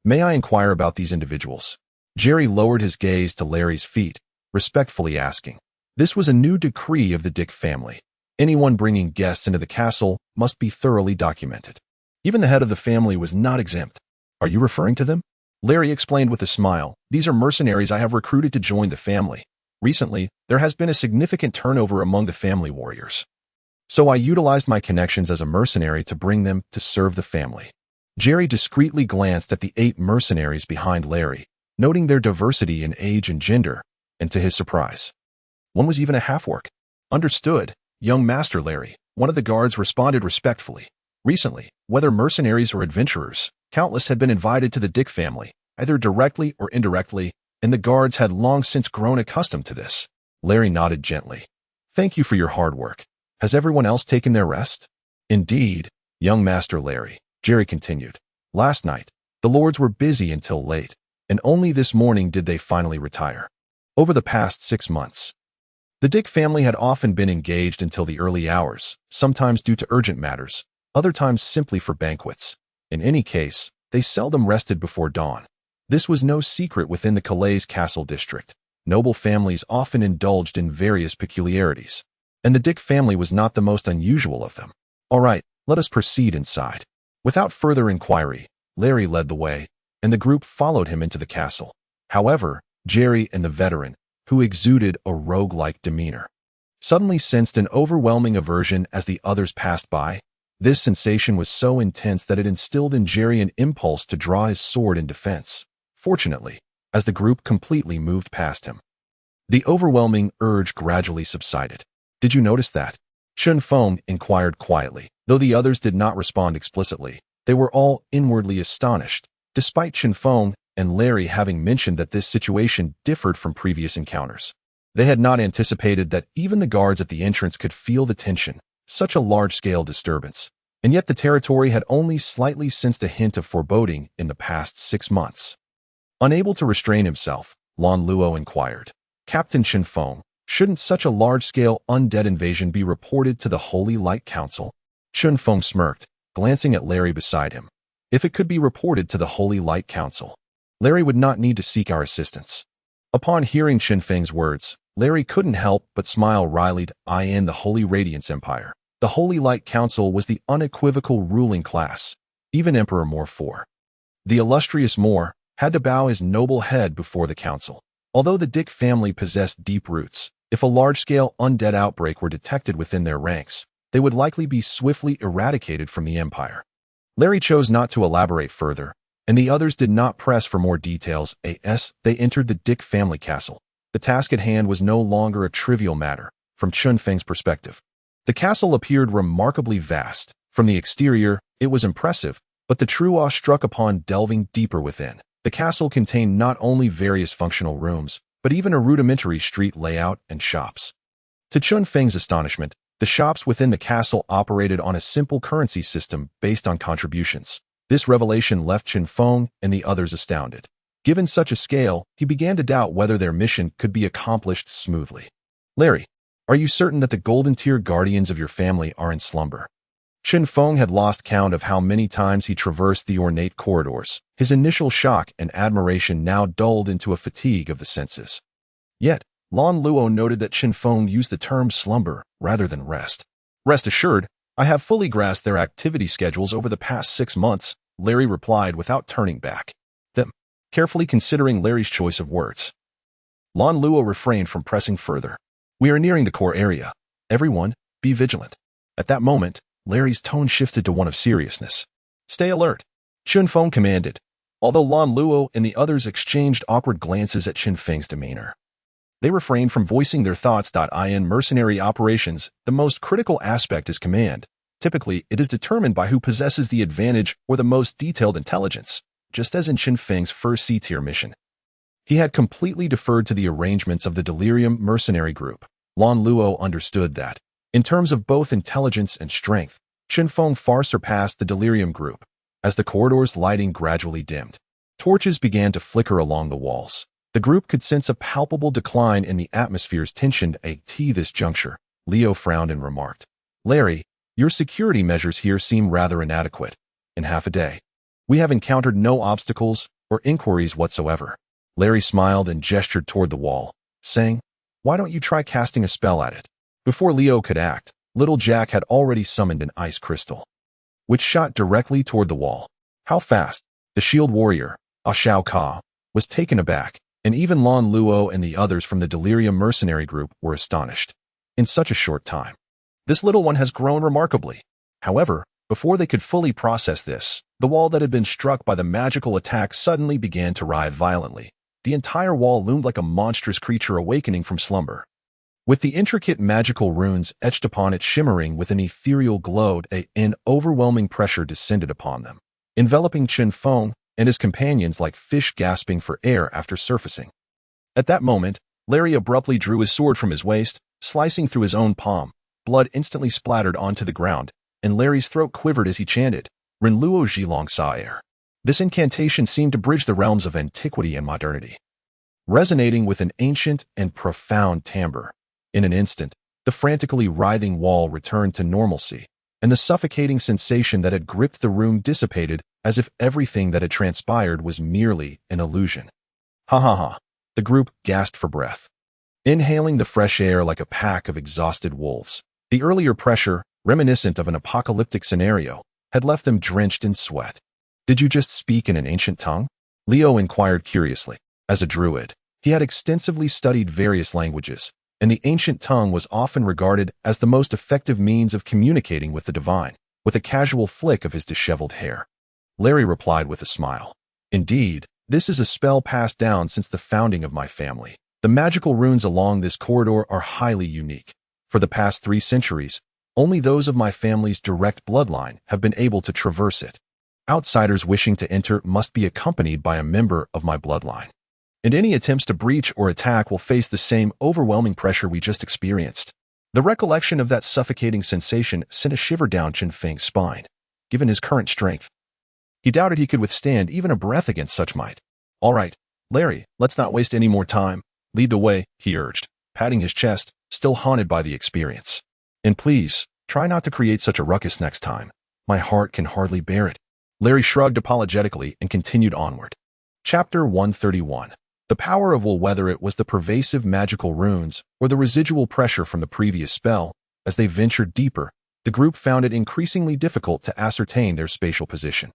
May I inquire about these individuals?" Jerry lowered his gaze to Larry's feet, respectfully asking. This was a new decree of the Dick family. Anyone bringing guests into the castle must be thoroughly documented. Even the head of the family was not exempt. "Are you referring to them?" Larry explained with a smile. "These are mercenaries I have recruited to join the family. Recently, there has been a significant turnover among the family warriors. So I utilized my connections as a mercenary to bring them to serve the family." Jerry discreetly glanced at the 8 mercenaries behind Larry, noting their diversity in age and gender, and to his surprise, one was even a half-orc. "Understood, young Master Larry," one of the guards responded respectfully. Recently, whether mercenaries or adventurers, countless had been invited to the Dick family, either directly or indirectly, and the guards had long since grown accustomed to this. Larry nodded gently. "Thank you for your hard work. Has everyone else taken their rest?" "Indeed, young Master Larry," Jerry continued. "Last night, the lords were busy until late, and only this morning did they finally retire. Over the past 6 months, the Dick family had often been engaged until the early hours, sometimes due to urgent matters, other times simply for banquets. In any case, they seldom rested before dawn. This was no secret within the Calais Castle district. Noble families often indulged in various peculiarities, and the Dick family was not the most unusual of them. "All right, let us proceed inside." Without further inquiry, Larry led the way, and the group followed him into the castle. However, Jerry and the veteran, who exuded a rogue-like demeanor, suddenly sensed an overwhelming aversion as the others passed by. This sensation was so intense that it instilled in Jerry an impulse to draw his sword in defense. Fortunately, as the group completely moved past him, the overwhelming urge gradually subsided. "Did you notice that?" Chen Feng inquired quietly. Though the others did not respond explicitly, they were all inwardly astonished. Despite Chinfong and Larry having mentioned that this situation differed from previous encounters. They had not anticipated that even the guards at the entrance could feel the tension, such a large-scale disturbance, and yet the territory had only slightly sensed a hint of foreboding in the past 6 months. Unable to restrain himself, Lan Luo inquired, "Captain Chen Feng, shouldn't such a large-scale undead invasion be reported to the Holy Light Council?" Chen Feng smirked, glancing at Larry beside him. "If it could be reported to the Holy Light Council, Larry would not need to seek our assistance." Upon hearing Chen Feng's words, Larry couldn't help but smile wryly. In the Holy Radiance Empire, the Holy Light Council was the unequivocal ruling class. Even Emperor Moore IV, the illustrious Moore, had to bow his noble head before the council. Although the Dick family possessed deep roots, if a large-scale undead outbreak were detected within their ranks, they would likely be swiftly eradicated from the empire. Larry chose not to elaborate further, and the others did not press for more details. As they entered the Dick family castle, the task at hand was no longer a trivial matter, from Chen Feng's perspective. The castle appeared remarkably vast. From the exterior, it was impressive, but the true awe struck upon delving deeper within. The castle contained not only various functional rooms, but even a rudimentary street layout and shops. To Chen Feng's astonishment, the shops within the castle operated on a simple currency system based on contributions. This revelation left Chen Feng and the others astounded. Given such a scale, he began to doubt whether their mission could be accomplished smoothly. "Larry, are you certain that the Golden Tier guardians of your family are in slumber?" Chen Feng had lost count of how many times he traversed the ornate corridors. His initial shock and admiration now dulled into a fatigue of the senses. Yet, Lan Luo noted that Chen Feng used the term slumber rather than rest. "Rest assured, I have fully grasped their activity schedules over the past 6 months," Larry replied without turning back. Then, carefully considering Larry's choice of words, Lan Luo refrained from pressing further. "We are nearing the core area. Everyone, be vigilant." At that moment, Larry's tone shifted to one of seriousness. "Stay alert," Chen Feng commanded, although Lan Luo and the others exchanged awkward glances at Chen Feng's demeanor. They refrained from voicing their thoughts. In mercenary operations, the most critical aspect is command. Typically, it is determined by who possesses the advantage or the most detailed intelligence, just as in Chen Feng's first C-tier mission. He had completely deferred to the arrangements of the Delirium mercenary group. Lan Luo understood that, in terms of both intelligence and strength, Chen Feng far surpassed the Delirium group. As the corridor's lighting gradually dimmed, torches began to flicker along the walls. The group could sense a palpable decline in the atmosphere's tension. At this juncture, Leo frowned and remarked, "Larry, your security measures here seem rather inadequate. In half a day, we have encountered no obstacles or inquiries whatsoever." Larry smiled and gestured toward the wall, saying, "Why don't you try casting a spell at it?" Before Leo could act, Little Jack had already summoned an ice crystal, which shot directly toward the wall. How fast! The shield warrior, Shao Ka, was taken aback, and even Lan Luo and the others from the Delirium mercenary group were astonished. In such a short time, this little one has grown remarkably. However, before they could fully process this, the wall that had been struck by the magical attack suddenly began to writhe violently. The entire wall loomed like a monstrous creature awakening from slumber, with the intricate magical runes etched upon it shimmering with an ethereal glow. An overwhelming pressure descended upon them, enveloping Chen Feng and his companions like fish gasping for air after surfacing. At that moment, Larry abruptly drew his sword from his waist, slicing through his own palm. Blood instantly splattered onto the ground, and Larry's throat quivered as he chanted, "Ren Luo Zhilong Sa Air." This incantation seemed to bridge the realms of antiquity and modernity, resonating with an ancient and profound timbre. In an instant, the frantically writhing wall returned to normalcy, and the suffocating sensation that had gripped the room dissipated as if everything that had transpired was merely an illusion. "Ha ha ha," the group gasped for breath, inhaling the fresh air like a pack of exhausted wolves. The earlier pressure, reminiscent of an apocalyptic scenario, had left them drenched in sweat. "Did you just speak in an ancient tongue?" Leo inquired curiously. As a druid, he had extensively studied various languages, and the ancient tongue was often regarded as the most effective means of communicating with the divine. With a casual flick of his disheveled hair, Larry replied with a smile, "Indeed, this is a spell passed down since the founding of my family. The magical runes along this corridor are highly unique. For the past 3 centuries, only those of my family's direct bloodline have been able to traverse it." Outsiders wishing to enter must be accompanied by a member of my bloodline. And any attempts to breach or attack will face the same overwhelming pressure we just experienced. The recollection of that suffocating sensation sent a shiver down Chen Feng's spine. Given his current strength, he doubted he could withstand even a breath against such might. All right, Larry, let's not waste any more time. Lead the way, he urged, patting his chest, still haunted by the experience. And please, try not to create such a ruckus next time. My heart can hardly bear it. Larry shrugged apologetically and continued onward. Chapter 131. The power of will, whether it was the pervasive magical runes or the residual pressure from the previous spell. As they ventured deeper, the group found it increasingly difficult to ascertain their spatial position.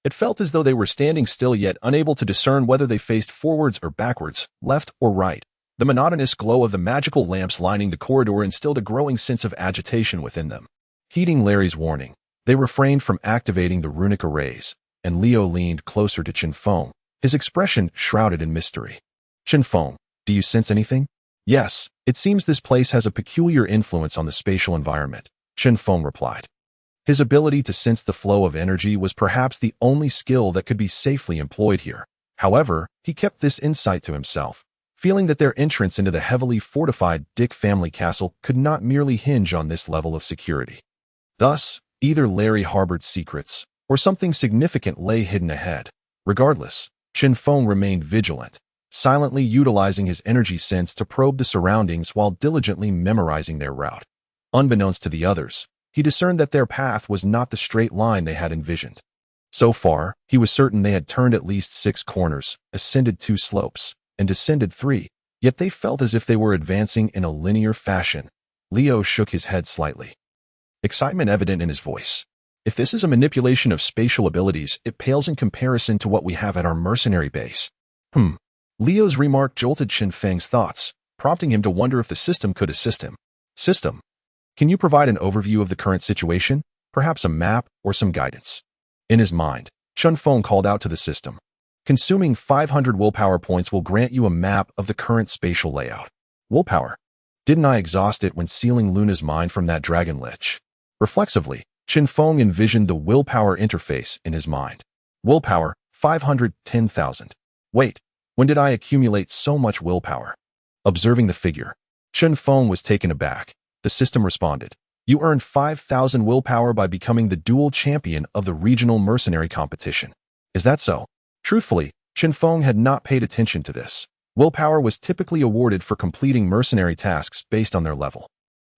It felt as though they were standing still yet unable to discern whether they faced forwards or backwards, left or right. The monotonous glow of the magical lamps lining the corridor instilled a growing sense of agitation within them. Heeding Larry's warning, they refrained from activating the runic arrays, and Leo leaned closer to Chen Feng, his expression shrouded in mystery. Chen Feng, do you sense anything? Yes, it seems this place has a peculiar influence on the spatial environment, Chen Feng replied. His ability to sense the flow of energy was perhaps the only skill that could be safely employed here. However, he kept this insight to himself, feeling that their entrance into the heavily fortified Dick family castle could not merely hinge on this level of security. Thus, either Larry harbored secrets, or something significant lay hidden ahead. Regardless, Chen Feng remained vigilant, silently utilizing his energy sense to probe the surroundings while diligently memorizing their route. Unbeknownst to the others, he discerned that their path was not the straight line they had envisioned. So far, he was certain they had turned at least 6 corners, ascended 2 slopes, and descended 3, yet they felt as if they were advancing in a linear fashion. Leo shook his head slightly, excitement evident in his voice. If this is a manipulation of spatial abilities, it pales in comparison to what we have at our mercenary base. Leo's remark jolted Chen Feng's thoughts, prompting him to wonder if the system could assist him. System, can you provide an overview of the current situation? Perhaps a map or some guidance? In his mind, Chen Feng called out to the system. Consuming 500 willpower points will grant you a map of the current spatial layout. Willpower. Didn't I exhaust it when sealing Luna's mind from that dragon lich? Reflexively, Chen Feng envisioned the willpower interface in his mind. Willpower, 510,000. Wait, when did I accumulate so much willpower? Observing the figure, Chen Feng was taken aback. The system responded. You earned 5,000 willpower by becoming the dual champion of the regional mercenary competition. Is that so? Truthfully, Chen Feng had not paid attention to this. Willpower was typically awarded for completing mercenary tasks based on their level.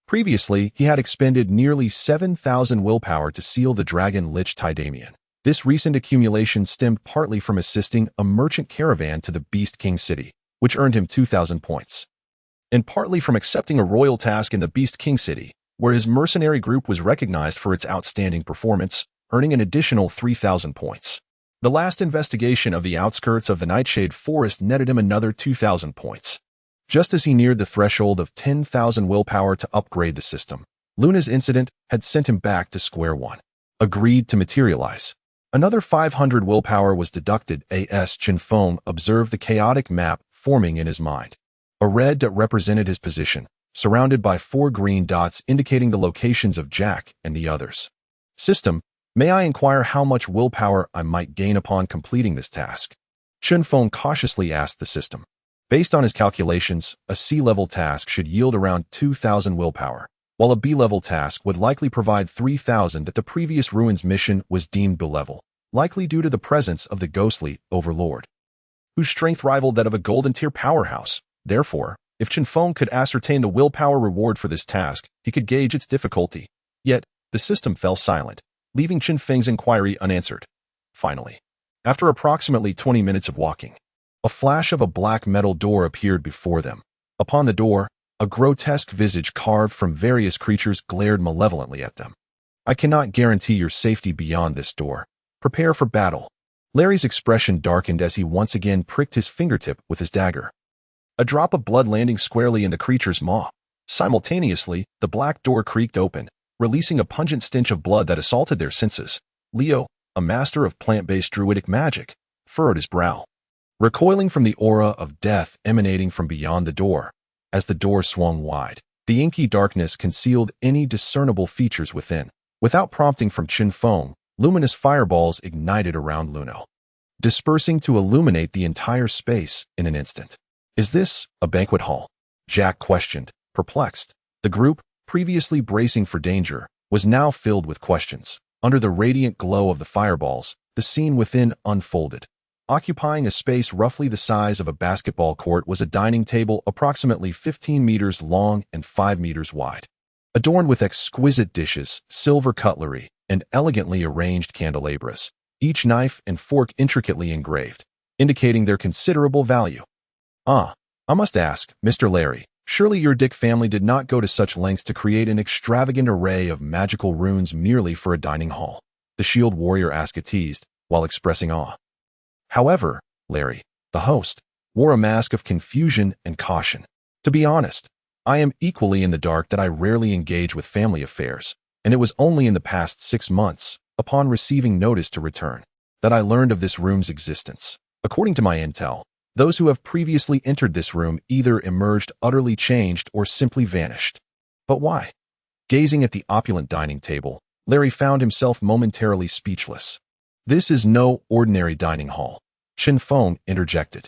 Previously, he had expended nearly 7,000 willpower to seal the dragon lich Tidamian. This recent accumulation stemmed partly from assisting a merchant caravan to the Beast King city, which earned him 2,000 points, and partly from accepting a royal task in the Beast King city, where his mercenary group was recognized for its outstanding performance, earning an additional 3,000 points. The last investigation of the outskirts of the Nightshade Forest netted him another 2,000 points. Just as he neared the threshold of 10,000 willpower to upgrade the system, Luna's incident had sent him back to square one. Agreed to materialize. Another 500 willpower was deducted as Chen Feng observed the chaotic map forming in his mind. A red dot represented his position, surrounded by 4 green dots indicating the locations of Jack and the others. System, may I inquire how much willpower I might gain upon completing this task? Chen Feng cautiously asked the system. Based on his calculations, a C-level task should yield around 2,000 willpower, while a B-level task would likely provide 3,000. That the previous Ruins mission was deemed B-level, likely due to the presence of the ghostly Overlord, whose strength rivaled that of a Golden Tier powerhouse. Therefore, if Chen Feng could ascertain the willpower reward for this task, he could gauge its difficulty. Yet, the system fell silent, leaving Chen Feng's inquiry unanswered. Finally, after approximately 20 minutes of walking, a flash of a black metal door appeared before them. Upon the door, a grotesque visage carved from various creatures glared malevolently at them. I cannot guarantee your safety beyond this door. Prepare for battle. Larry's expression darkened as he once again pricked his fingertip with his dagger. A drop of blood landing squarely in the creature's maw. Simultaneously, the black door creaked open, releasing a pungent stench of blood that assaulted their senses. Leo, a master of plant-based druidic magic, furrowed his brow, recoiling from the aura of death emanating from beyond the door. As the door swung wide, the inky darkness concealed any discernible features within. Without prompting from Chen Feng, Luminous fireballs ignited around Luno, dispersing to illuminate the entire space in an instant. "Is this a banquet hall?" Jack questioned, perplexed. The group, previously bracing for danger, was now filled with questions. Under the radiant glow of the fireballs, the scene within unfolded. Occupying a space roughly the size of a basketball court was a dining table approximately 15 meters long and 5 meters wide, adorned with exquisite dishes, silver cutlery, and elegantly arranged candelabras, each knife and fork intricately engraved, indicating their considerable value. "I must ask, Mr. Larry, surely your Dick family did not go to such lengths to create an extravagant array of magical runes merely for a dining hall?" the shield warrior asked teased, while expressing awe. However, Larry, the host, wore a mask of confusion and caution. "To be honest, I am equally in the dark that I rarely engage with family affairs, and it was only in the past 6 months, upon receiving notice to return, that I learned of this room's existence. According to my intel, those who have previously entered this room either emerged utterly changed or simply vanished. But why?" Gazing at the opulent dining table, Larry found himself momentarily speechless. "This is no ordinary dining hall," Chen Feng interjected,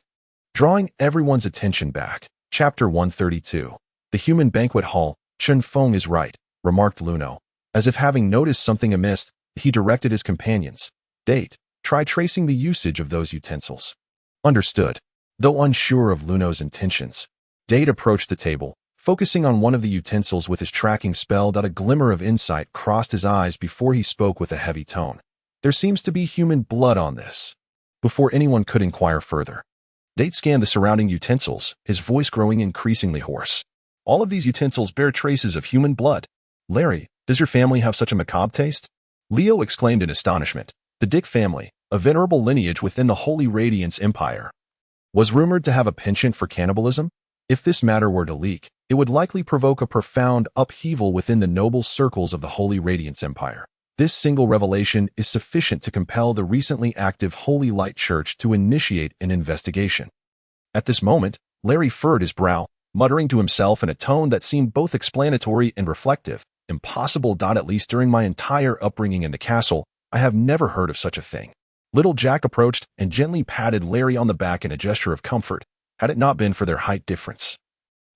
drawing everyone's attention back. Chapter 132. "The human banquet hall. Chen Feng is right," remarked Luno. As if having noticed something amiss, he directed his companions. "Date, try tracing the usage of those utensils." "Understood." Though unsure of Luno's intentions, Date approached the table, focusing on one of the utensils with his tracking spell. That a glimmer of insight crossed his eyes before he spoke with a heavy tone. "There seems to be human blood on this." Before anyone could inquire further, Date scanned the surrounding utensils, his voice growing increasingly hoarse. "All of these utensils bear traces of human blood. Larry, does your family have such a macabre taste?" Leo exclaimed in astonishment. The Dick family, a venerable lineage within the Holy Radiance Empire, was rumored to have a penchant for cannibalism. If this matter were to leak, it would likely provoke a profound upheaval within the noble circles of the Holy Radiance Empire. This single revelation is sufficient to compel the recently active Holy Light Church to initiate an investigation. At this moment, Larry furrowed his brow, muttering to himself in a tone that seemed both explanatory and reflective. "Impossible. At least during my entire upbringing in the castle, I have never heard of such a thing." Little Jack approached and gently patted Larry on the back in a gesture of comfort. Had it not been for their height difference,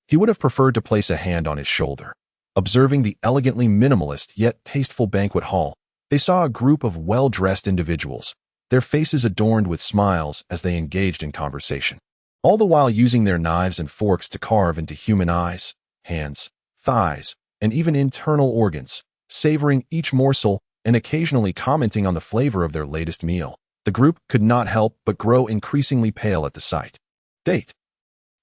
he would have preferred to place a hand on his shoulder. Observing the elegantly minimalist yet tasteful banquet hall, they saw a group of well-dressed individuals, their faces adorned with smiles as they engaged in conversation, all the while using their knives and forks to carve into human eyes, hands, thighs, and even internal organs, savoring each morsel and occasionally commenting on the flavor of their latest meal. The group could not help but grow increasingly pale at the sight. "Date,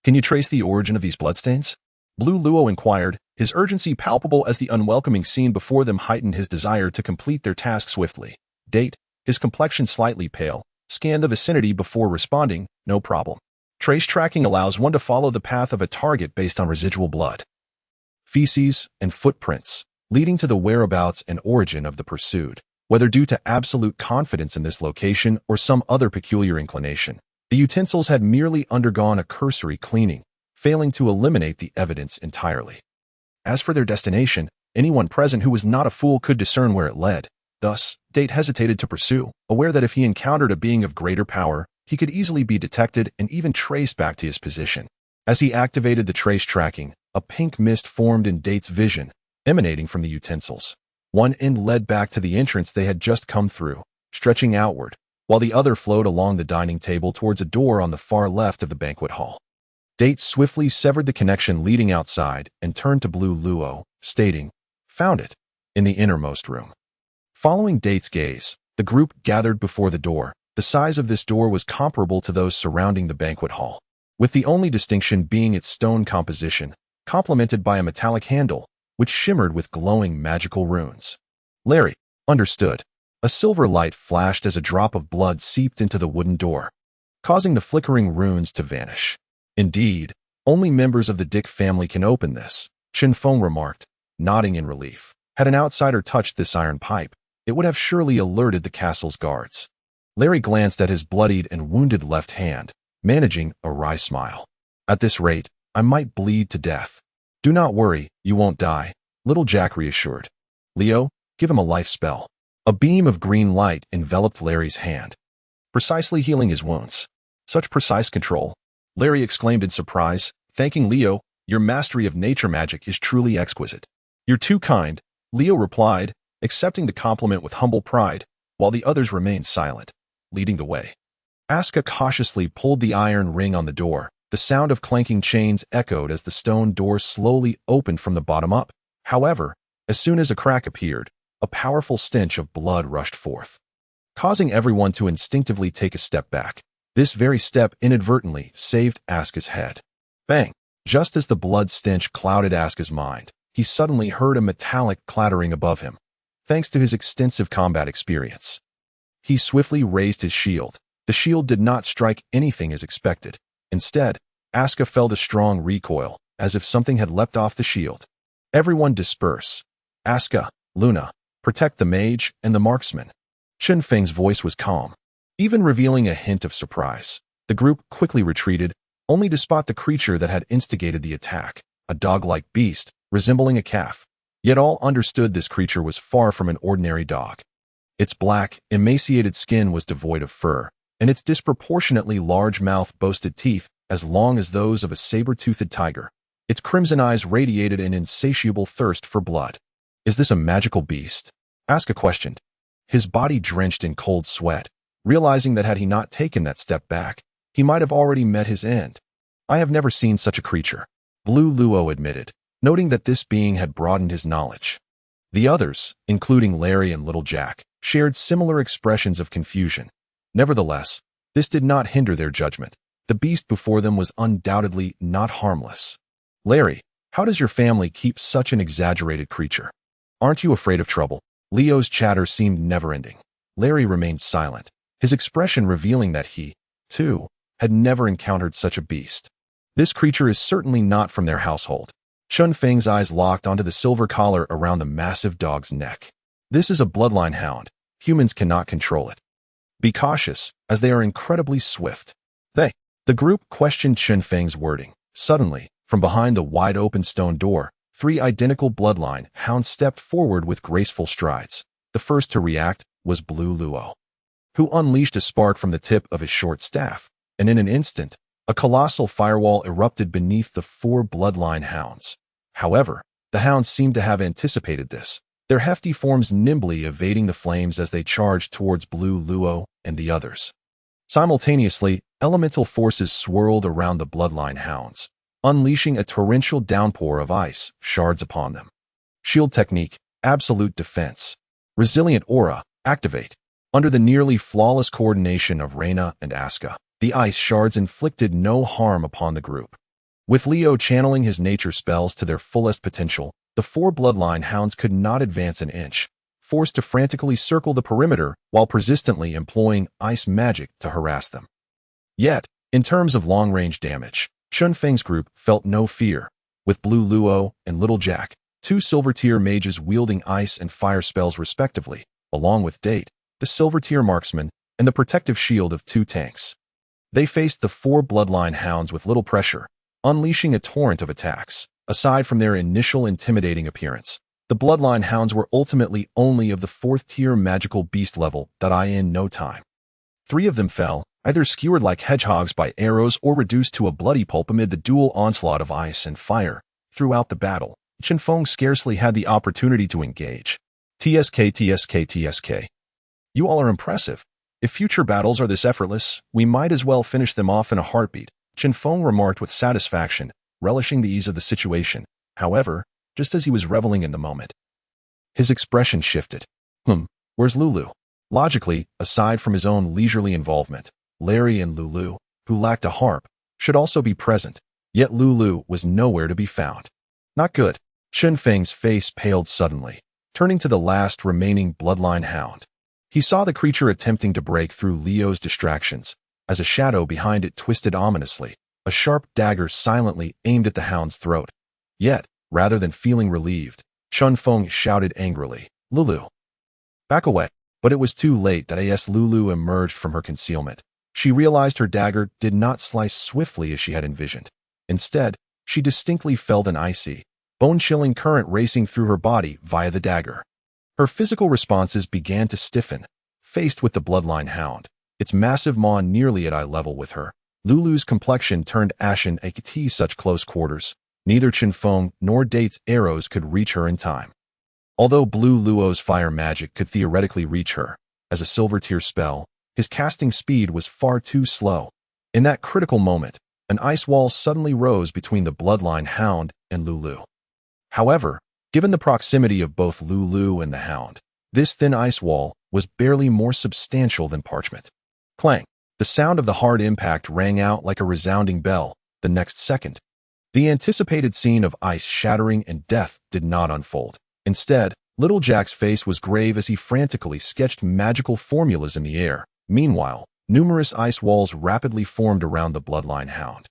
can you trace the origin of these bloodstains?" Blue Luo inquired, his urgency palpable as the unwelcoming scene before them heightened his desire to complete their task swiftly. Date, his complexion slightly pale, scanned the vicinity before responding, "No problem. Trace tracking allows one to follow the path of a target based on residual blood, feces, and footprints, leading to the whereabouts and origin of the pursued. Whether due to absolute confidence in this location or some other peculiar inclination, the utensils had merely undergone a cursory cleaning, failing to eliminate the evidence entirely. As for their destination, anyone present who was not a fool could discern where it led. Thus, Date hesitated to pursue, aware that if he encountered a being of greater power, he could easily be detected and even traced back to his position. As he activated the trace tracking, a pink mist formed in Date's vision, emanating from the utensils. One end led back to the entrance they had just come through, stretching outward, while the other flowed along the dining table towards a door on the far left of the banquet hall. Date swiftly severed the connection leading outside and turned to Blue Luo, stating, "Found it, in the innermost room." Following Date's gaze, the group gathered before the door. The size of this door was comparable to those surrounding the banquet hall, with the only distinction being its stone composition, complemented by a metallic handle, which shimmered with glowing magical runes. Larry understood. A silver light flashed as a drop of blood seeped into the wooden door, causing the flickering runes to vanish. "Indeed, only members of the Dick family can open this," Chinfong remarked, nodding in relief. Had an outsider touched this iron pipe, it would have surely alerted the castle's guards. Larry glanced at his bloodied and wounded left hand, managing a wry smile. "At this rate, I might bleed to death." "Do not worry, you won't die," Little Jack reassured. "Leo, give him a life spell." A beam of green light enveloped Larry's hand, precisely healing his wounds. Such precise control. Larry exclaimed in surprise, thanking Leo. Your mastery of nature magic is truly exquisite. You're too kind, Leo replied, accepting the compliment with humble pride, while the others remained silent, leading the way. Asuka cautiously pulled the iron ring on the door. The sound of clanking chains echoed as the stone door slowly opened from the bottom up. However, as soon as a crack appeared, a powerful stench of blood rushed forth, causing everyone to instinctively take a step back. This very step inadvertently saved Asuka's head. Bang! Just as the blood stench clouded Asuka's mind, he suddenly heard a metallic clattering above him, thanks to his extensive combat experience. He swiftly raised his shield. The shield did not strike anything as expected. Instead, Asuka felt a strong recoil, as if something had leapt off the shield. Everyone disperse. Asuka, Luna, protect the mage and the marksman. Chen Feng's voice was calm, even revealing a hint of surprise. The group quickly retreated, only to spot the creature that had instigated the attack, a dog-like beast, resembling a calf. Yet all understood this creature was far from an ordinary dog. Its black, emaciated skin was devoid of fur, and its disproportionately large mouth boasted teeth as long as those of a saber-toothed tiger. Its crimson eyes radiated an insatiable thirst for blood. Is this a magical beast? Asuka questioned, his body drenched in cold sweat, realizing that had he not taken that step back, he might have already met his end. I have never seen such a creature, Blue Luo admitted, noting that this being had broadened his knowledge. The others, including Larry and Little Jack, shared similar expressions of confusion. Nevertheless, this did not hinder their judgment. The beast before them was undoubtedly not harmless. Larry, how does your family keep such an exaggerated creature? Aren't you afraid of trouble? Leo's chatter seemed never-ending. Larry remained silent, his expression revealing that he, too, had never encountered such a beast. This creature is certainly not from their household. Chen Feng's eyes locked onto the silver collar around the massive dog's neck. This is a bloodline hound. Humans cannot control it. Be cautious, as they are incredibly swift. The group questioned Chen Feng's wording. Suddenly, from behind the wide-open stone door, 3 identical bloodline hounds stepped forward with graceful strides. The first to react was Blue Luo, who unleashed a spark from the tip of his short staff, and in an instant, a colossal firewall erupted beneath the 4 bloodline hounds. However, the hounds seemed to have anticipated this, their hefty forms nimbly evading the flames as they charged towards Blue Luo and the others. Simultaneously, elemental forces swirled around the bloodline hounds, unleashing a torrential downpour of ice shards upon them. Shield technique, absolute defense. Resilient aura, activate. Under the nearly flawless coordination of Reina and Asuka, the ice shards inflicted no harm upon the group. With Leo channeling his nature spells to their fullest potential, the 4 bloodline hounds could not advance an inch, forced to frantically circle the perimeter while persistently employing ice magic to harass them. Yet, in terms of long-range damage, Chen Feng's group felt no fear, with Blue Luo and Little Jack, 2 silver-tier mages wielding ice and fire spells respectively, along with Date, the silver-tier marksman, and the protective shield of 2 tanks. They faced the 4 bloodline hounds with little pressure, unleashing a torrent of attacks. Aside from their initial intimidating appearance, the bloodline hounds were ultimately only of the 4th-tier magical beast level that in no time. 3 of them fell, either skewered like hedgehogs by arrows or reduced to a bloody pulp amid the dual onslaught of ice and fire. Throughout the battle, Chinfong scarcely had the opportunity to engage. TSK. You all are impressive. If future battles are this effortless, we might as well finish them off in a heartbeat, Chinfong remarked with satisfaction, relishing the ease of the situation. However, just as he was reveling in the moment, his expression shifted. Where's Lulu? Logically, aside from his own leisurely involvement, Larry and Lulu, who lacked a harp, should also be present, yet Lulu was nowhere to be found. Not good. Chen Feng's face paled suddenly, turning to the last remaining bloodline hound. He saw the creature attempting to break through Leo's distractions, as a shadow behind it twisted ominously, a sharp dagger silently aimed at the hound's throat. Yet, rather than feeling relieved, Chen Feng shouted angrily, Lulu, back away. But it was too late that as Lulu emerged from her concealment. She realized her dagger did not slice swiftly as she had envisioned. Instead, she distinctly felt an icy, bone-chilling current racing through her body via the dagger. Her physical responses began to stiffen. Faced with the bloodline hound, its massive maw nearly at eye level with her, Lulu's complexion turned ashen at such close quarters. Neither Chinfong nor Date's arrows could reach her in time. Although Blue Luo's fire magic could theoretically reach her, as a silver tier spell, his casting speed was far too slow. In that critical moment, an ice wall suddenly rose between the bloodline hound and Lulu. However, given the proximity of both Lulu and the hound, this thin ice wall was barely more substantial than parchment. Clang! The sound of the hard impact rang out like a resounding bell. The next second, the anticipated scene of ice shattering and death did not unfold. Instead, Little Jack's face was grave as he frantically sketched magical formulas in the air. Meanwhile, numerous ice walls rapidly formed around the bloodline hound,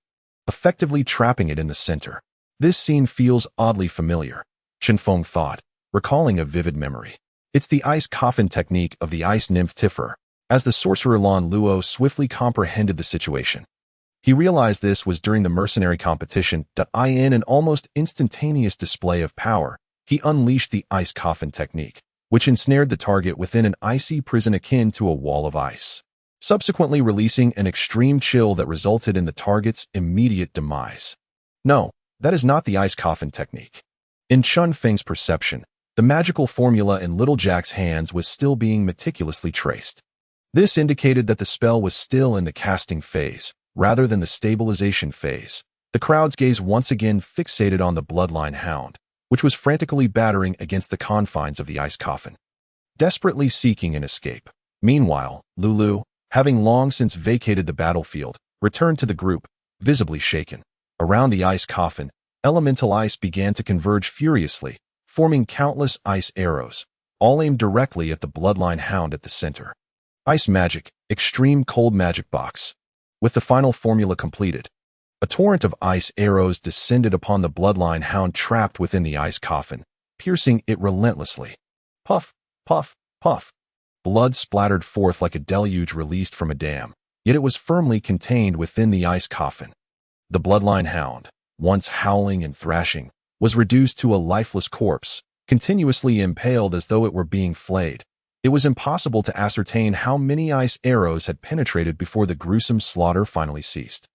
effectively trapping it in the center. This scene feels oddly familiar, Chinfong thought, recalling a vivid memory. It's the ice coffin technique of the ice nymph Tiffer. As the sorcerer Lan Luo swiftly comprehended the situation, he realized this was during the mercenary competition. In an almost instantaneous display of power, he unleashed the ice coffin technique, which ensnared the target within an icy prison akin to a wall of ice, subsequently releasing an extreme chill that resulted in the target's immediate demise. No, that is not the ice coffin technique. In Chen Feng's perception, the magical formula in Little Jack's hands was still being meticulously traced. This indicated that the spell was still in the casting phase, rather than the stabilization phase. The crowd's gaze once again fixated on the bloodline hound, which was frantically battering against the confines of the ice coffin, desperately seeking an escape. Meanwhile, Lulu, having long since vacated the battlefield, returned to the group, visibly shaken. Around the ice coffin, elemental ice began to converge furiously, forming countless ice arrows, all aimed directly at the bloodline hound at the center. Ice Magic, Extreme Cold Magic Box. With the final formula completed, a torrent of ice arrows descended upon the bloodline hound trapped within the ice coffin, piercing it relentlessly. Puff, puff, puff. Blood splattered forth like a deluge released from a dam, yet it was firmly contained within the ice coffin. The bloodline hound, once howling and thrashing, was reduced to a lifeless corpse, continuously impaled as though it were being flayed. It was impossible to ascertain how many ice arrows had penetrated before the gruesome slaughter finally ceased.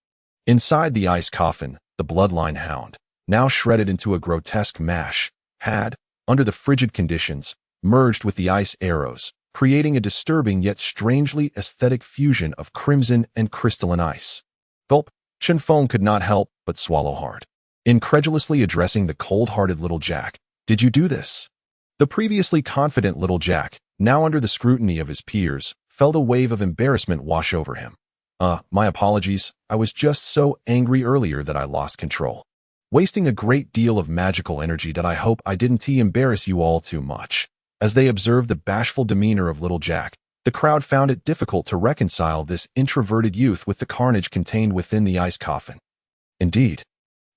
Inside the ice coffin, the bloodline hound, now shredded into a grotesque mash, had, under the frigid conditions, merged with the ice arrows, creating a disturbing yet strangely aesthetic fusion of crimson and crystalline ice. Gulp! Chinfong could not help but swallow hard, incredulously addressing the cold-hearted Little Jack. Did you do this? The previously confident Little Jack, now under the scrutiny of his peers, felt a wave of embarrassment wash over him. My apologies, I was just so angry earlier that I lost control, wasting a great deal of magical energy. That I hope I didn't embarrass you all too much. As they observed the bashful demeanor of Little Jack, the crowd found it difficult to reconcile this introverted youth with the carnage contained within the ice coffin. Indeed,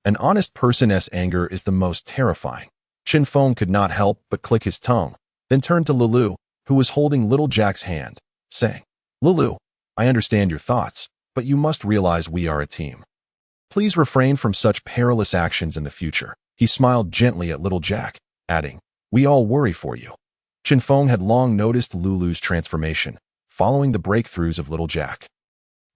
an honest person's anger is the most terrifying. Chinfong could not help but click his tongue, then turned to Lulu, who was holding Little Jack's hand, saying, Lulu, I understand your thoughts, but you must realize we are a team. Please refrain from such perilous actions in the future. He smiled gently at Little Jack, adding, we all worry for you. Chinfong had long noticed Lulu's transformation, following the breakthroughs of Little Jack.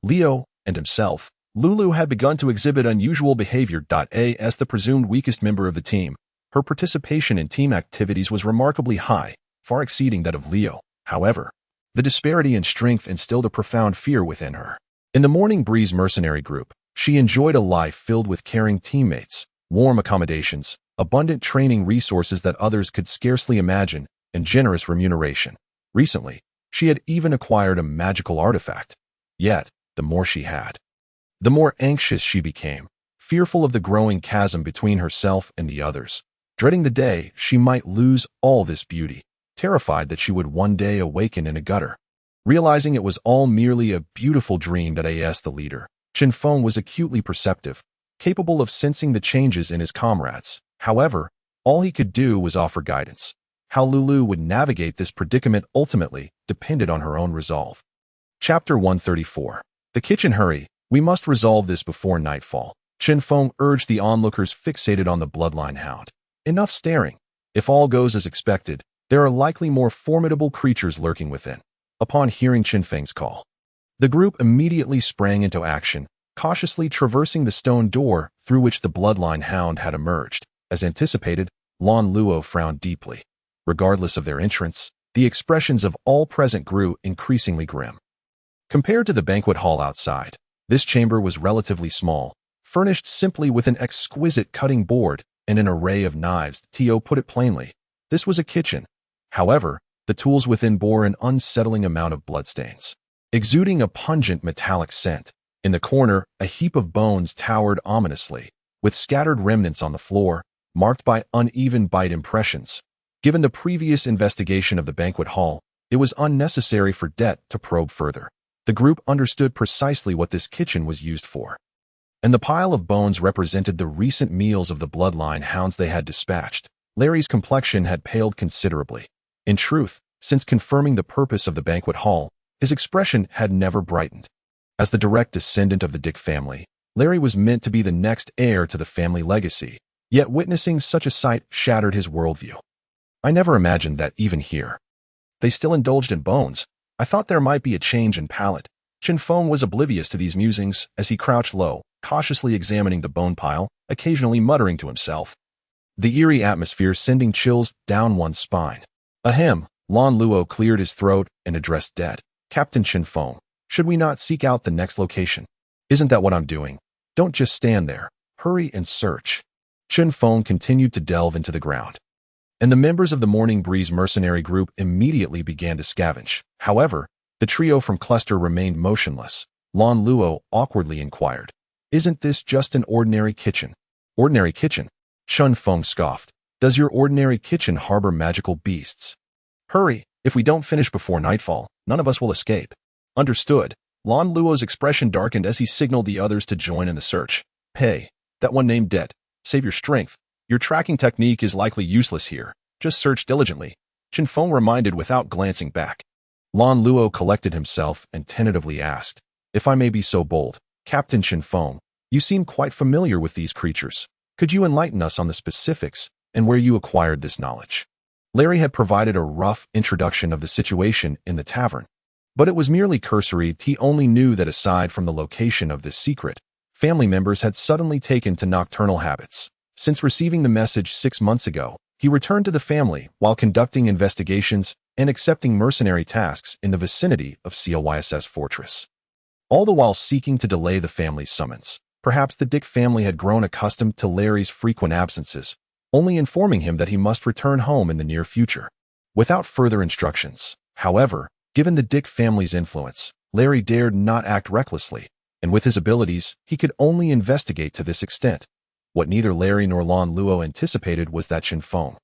Leo and himself, Lulu had begun to exhibit unusual behavior. As the presumed weakest member of the team, her participation in team activities was remarkably high, far exceeding that of Leo. However, the disparity in strength instilled a profound fear within her. In the Morning Breeze mercenary group, she enjoyed a life filled with caring teammates, warm accommodations, abundant training resources that others could scarcely imagine, and generous remuneration. Recently, she had even acquired a magical artifact. Yet, the more she had, the more anxious she became, fearful of the growing chasm between herself and the others, dreading the day she might lose all this beauty, terrified that she would one day awaken in a gutter. Realizing it was all merely a beautiful dream. As the leader, Chinfong was acutely perceptive, capable of sensing the changes in his comrades. However, all he could do was offer guidance. How Lulu would navigate this predicament ultimately depended on her own resolve. Chapter 134. The Kitchen. Hurry, we must resolve this before nightfall. Chinfong urged the onlookers fixated on the bloodline hound. Enough staring. If all goes as expected, There are likely more formidable creatures lurking within. Upon hearing Chen Feng's call, the group immediately sprang into action, cautiously traversing the stone door through which the bloodline hound had emerged. As anticipated, Lan Luo frowned deeply. Regardless of their entrance, the expressions of all present grew increasingly grim. Compared to the banquet hall outside, this chamber was relatively small, furnished simply with an exquisite cutting board and an array of knives. Tio put it plainly. This was a kitchen. However, the tools within bore an unsettling amount of bloodstains, exuding a pungent metallic scent. In the corner, a heap of bones towered ominously, with scattered remnants on the floor, marked by uneven bite impressions. Given the previous investigation of the banquet hall, it was unnecessary for Det to probe further. The group understood precisely what this kitchen was used for. And the pile of bones represented the recent meals of the bloodline hounds they had dispatched. Larry's complexion had paled considerably. In truth, since confirming the purpose of the banquet hall, his expression had never brightened. As the direct descendant of the Dick family, Larry was meant to be the next heir to the family legacy, yet witnessing such a sight shattered his worldview. I never imagined that even here they still indulged in bones. I thought there might be a change in palate. Chinfong was oblivious to these musings as he crouched low, cautiously examining the bone pile, occasionally muttering to himself. The eerie atmosphere sending chills down one's spine. Ahem, Lan Luo cleared his throat and addressed Det. Captain Chinfong, should we not seek out the next location? Isn't that what I'm doing? Don't just stand there. Hurry and search. Chinfong continued to delve into the ground, and the members of the Morning Breeze mercenary group immediately began to scavenge. However, the trio from Cluster remained motionless. Lan Luo awkwardly inquired, "Isn't this just an ordinary kitchen?" "Ordinary kitchen?" Chen Feng scoffed. "Does your ordinary kitchen harbor magical beasts?" "Hurry, if we don't finish before nightfall, none of us will escape." "Understood." Lan Luo's expression darkened as he signaled the others to join in the search. "Hey, that one named Det, save your strength. Your tracking technique is likely useless here. Just search diligently," Chinfong reminded without glancing back. Lan Luo collected himself and tentatively asked, "If I may be so bold, Captain Chinfong, you seem quite familiar with these creatures. Could you enlighten us on the specifics and where you acquired this knowledge?" Larry had provided a rough introduction of the situation in the tavern, but it was merely cursory. He only knew that aside from the location of this secret, family members had suddenly taken to nocturnal habits. Since receiving the message 6 months ago, he returned to the family while conducting investigations and accepting mercenary tasks in the vicinity of CLYSS Fortress, all the while seeking to delay the family's summons. Perhaps the Dick family had grown accustomed to Larry's frequent absences, only informing him that he must return home in the near future, without further instructions. However, given the Dick family's influence, Larry dared not act recklessly, and with his abilities, he could only investigate to this extent. What neither Larry nor Lan Luo anticipated was that Chinfong,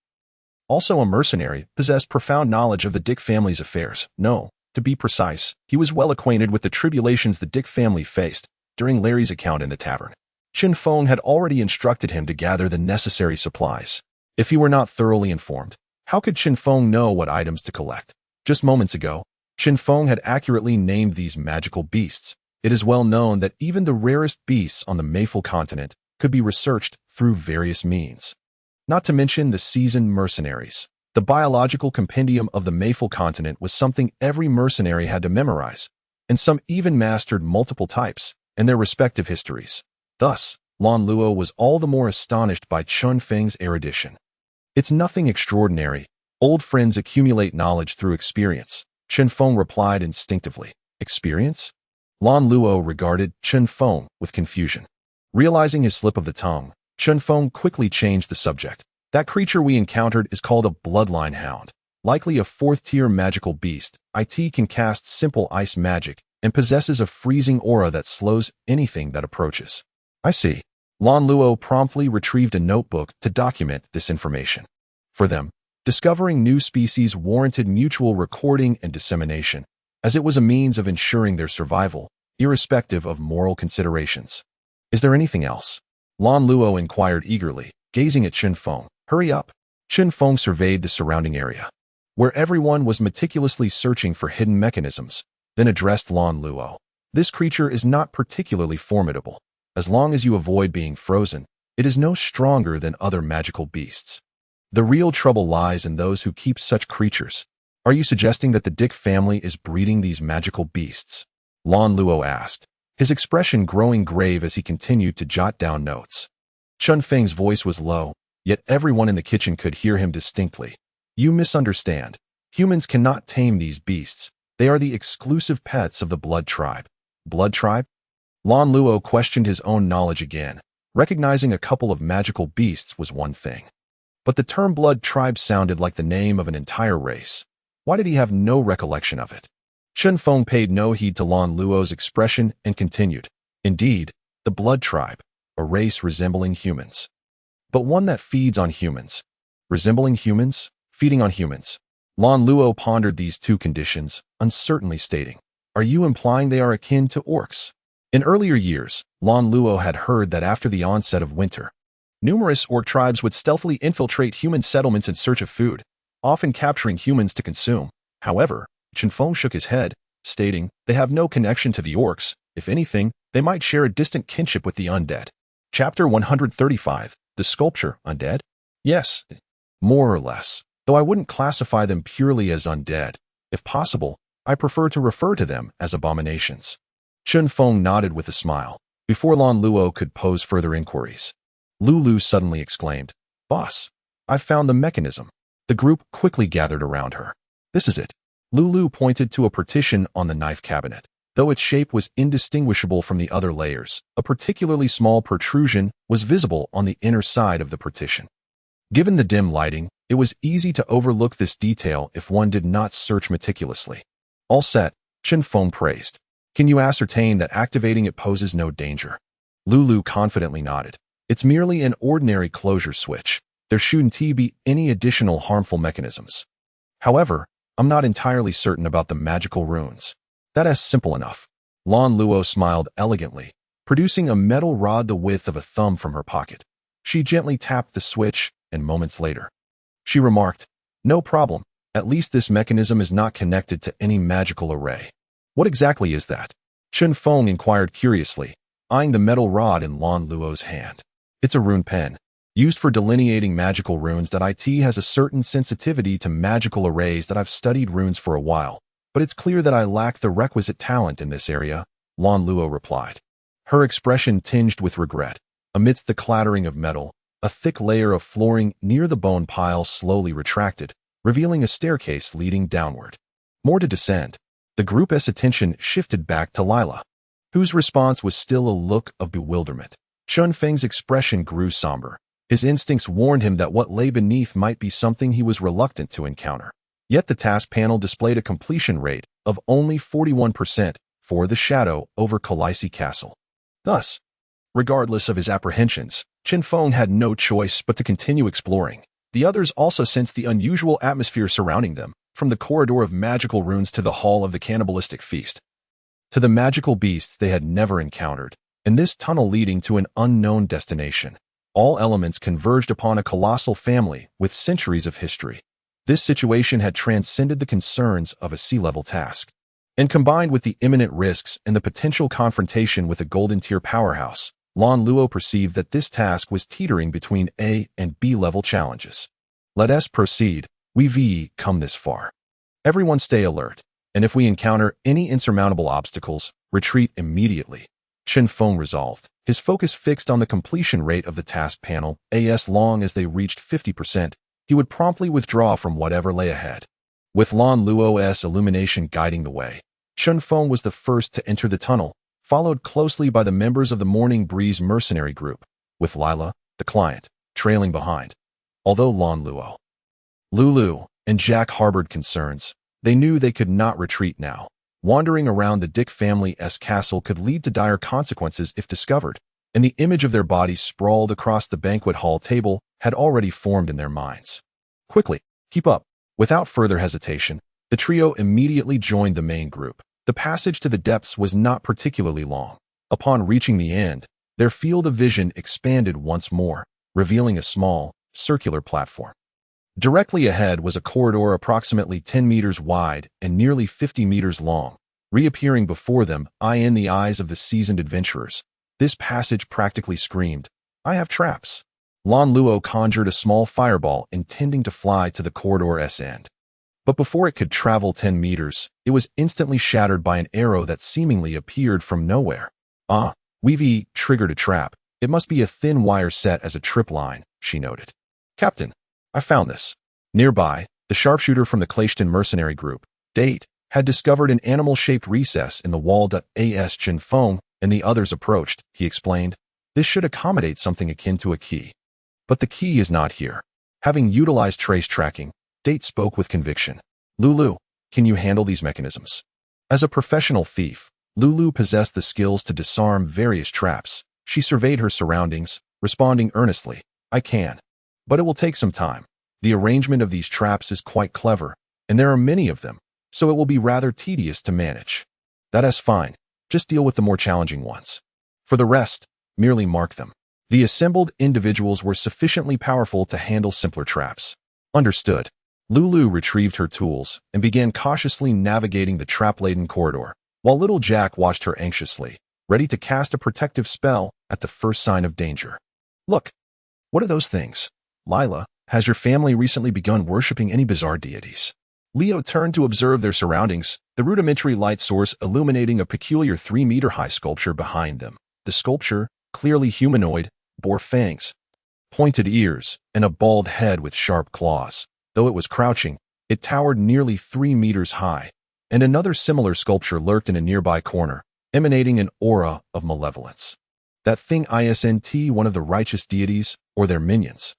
also a mercenary, possessed profound knowledge of the Dick family's affairs. No, to be precise, he was well acquainted with the tribulations the Dick family faced during Larry's account in the tavern. Chinfong had already instructed him to gather the necessary supplies. If he were not thoroughly informed, how could Chinfong know what items to collect? Just moments ago, Chinfong had accurately named these magical beasts. It is well known that even the rarest beasts on the Mayful continent could be researched through various means. Not to mention the seasoned mercenaries. The biological compendium of the Mayful continent was something every mercenary had to memorize, and some even mastered multiple types and their respective histories. Thus, Lan Luo was all the more astonished by Chen Feng's erudition. "It's nothing extraordinary. Old friends accumulate knowledge through experience," Chinfong replied instinctively. "Experience?" Lan Luo regarded Chinfong with confusion. Realizing his slip of the tongue, Chinfong quickly changed the subject. "That creature we encountered is called a bloodline hound, likely a 4th-tier magical beast. It can cast simple ice magic and possesses a freezing aura that slows anything that approaches." "I see." Lan Luo promptly retrieved a notebook to document this information. For them, discovering new species warranted mutual recording and dissemination, as it was a means of ensuring their survival, irrespective of moral considerations. "Is there anything else?" Lan Luo inquired eagerly, gazing at Chinfong. "Hurry up." Chinfong surveyed the surrounding area, where everyone was meticulously searching for hidden mechanisms, then addressed Lan Luo. "This creature is not particularly formidable. As long as you avoid being frozen, it is no stronger than other magical beasts. The real trouble lies in those who keep such creatures. Are you suggesting that the Dick family is breeding these magical beasts? Lan Luo asked, his expression growing grave as he continued to jot down notes. Chen Feng's voice was low, yet everyone in the kitchen could hear him distinctly. You misunderstand. Humans cannot tame these beasts. They are the exclusive pets of the Blood Tribe. Blood Tribe? Lan Luo questioned his own knowledge again. Recognizing a couple of magical beasts was one thing. But the term Blood Tribe sounded like the name of an entire race. Why did he have no recollection of it? Chen Feng paid no heed to Lan Luo's expression and continued. Indeed, the Blood Tribe, a race resembling humans. But one that feeds on humans. Resembling humans, feeding on humans. Lan Luo pondered these two conditions, uncertainly stating, are you implying they are akin to orcs? In earlier years, Lan Luo had heard that after the onset of winter, numerous orc tribes would stealthily infiltrate human settlements in search of food, often capturing humans to consume. However, Chinfong shook his head, stating, they have no connection to the orcs. If anything, they might share a distant kinship with the undead. Chapter 135, The Sculpture, Undead? Yes, more or less, though I wouldn't classify them purely as undead. If possible, I prefer to refer to them as abominations. Chen Feng nodded with a smile. Before Lan Luo could pose further inquiries, Lulu suddenly exclaimed, Boss, I've found the mechanism. The group quickly gathered around her. This is it. Lulu pointed to a partition on the knife cabinet. Though its shape was indistinguishable from the other layers, a particularly small protrusion was visible on the inner side of the partition. Given the dim lighting, it was easy to overlook this detail if one did not search meticulously. All set, Chen Feng praised. Can you ascertain that activating it poses no danger? Lulu confidently nodded. It's merely an ordinary closure switch. There shouldn't be any additional harmful mechanisms. However, I'm not entirely certain about the magical runes. That is simple enough. Lan Luo smiled elegantly, producing a metal rod the width of a thumb from her pocket. She gently tapped the switch, and moments later, she remarked, no problem. At least this mechanism is not connected to any magical array. What exactly is that? Chen Feng inquired curiously, eyeing the metal rod in Lan Luo's hand. It's a rune pen, used for delineating magical runes. That IT has a certain sensitivity to magical arrays. That I've studied runes for a while, but it's clear that I lack the requisite talent in this area, Lan Luo replied. Her expression tinged with regret. Amidst the clattering of metal, a thick layer of flooring near the bone pile slowly retracted, revealing a staircase leading downward. More to descend. The group's attention shifted back to Lila, whose response was still a look of bewilderment. Chen Feng's expression grew somber. His instincts warned him that what lay beneath might be something he was reluctant to encounter. Yet the task panel displayed a completion rate of only 41% for the shadow over Kalaisi Castle. Thus, regardless of his apprehensions, Chinfong had no choice but to continue exploring. The others also sensed the unusual atmosphere surrounding them, from the corridor of magical runes to the hall of the cannibalistic feast, to the magical beasts they had never encountered, and this tunnel leading to an unknown destination. All elements converged upon a colossal family with centuries of history. This situation had transcended the concerns of a sea-level task, and combined with the imminent risks and the potential confrontation with a golden-tier powerhouse, Lan Luo perceived that this task was teetering between A and B-level challenges. Let us proceed. We've come this far. Everyone stay alert, and if we encounter any insurmountable obstacles, retreat immediately. Chen Feng resolved, his focus fixed on the completion rate of the task panel. As long as they reached 50%, he would promptly withdraw from whatever lay ahead. With Lan Luo's illumination guiding the way, Chen Feng was the first to enter the tunnel, followed closely by the members of the Morning Breeze mercenary group, with Lila, the client, trailing behind. Although Lan Luo, Lulu, and Jack harbored concerns, they knew they could not retreat now. Wandering around the Dick family's castle could lead to dire consequences if discovered, and the image of their bodies sprawled across the banquet hall table had already formed in their minds. Quickly, keep up. Without further hesitation, the trio immediately joined the main group. The passage to the depths was not particularly long. Upon reaching the end, their field of vision expanded once more, revealing a small, circular platform. Directly ahead was a corridor approximately 10 meters wide and nearly 50 meters long. Reappearing before them, in the eyes of the seasoned adventurers, this passage practically screamed, I have traps. Lan Luo conjured a small fireball intending to fly to the corridor's end. But before it could travel 10 meters, it was instantly shattered by an arrow that seemingly appeared from nowhere. Ah, we've triggered a trap. It must be a thin wire set as a trip line, she noted. Captain, I found this. Nearby, the sharpshooter from the Claishton mercenary group, Date, had discovered an animal-shaped recess in the wall. As Chen Feng and the others approached, he explained, this should accommodate something akin to a key. But the key is not here. Having utilized trace tracking, Date spoke with conviction. Lulu, can you handle these mechanisms? As a professional thief, Lulu possessed the skills to disarm various traps. She surveyed her surroundings, responding earnestly, I can. But it will take some time. The arrangement of these traps is quite clever, and there are many of them, so it will be rather tedious to manage. That is fine. Just deal with the more challenging ones. For the rest, merely mark them. The assembled individuals were sufficiently powerful to handle simpler traps. Understood. Lulu retrieved her tools and began cautiously navigating the trap-laden corridor, while little Jack watched her anxiously, ready to cast a protective spell at the first sign of danger. Look, what are those things? Lila, has your family recently begun worshipping any bizarre deities? Leo turned to observe their surroundings, the rudimentary light source illuminating a peculiar 3-meter-high sculpture behind them. The sculpture, clearly humanoid, bore fangs, pointed ears, and a bald head with sharp claws. Though it was crouching, it towered nearly 3 meters high, and another similar sculpture lurked in a nearby corner, emanating an aura of malevolence. That thing isn't one of the righteous deities or their minions?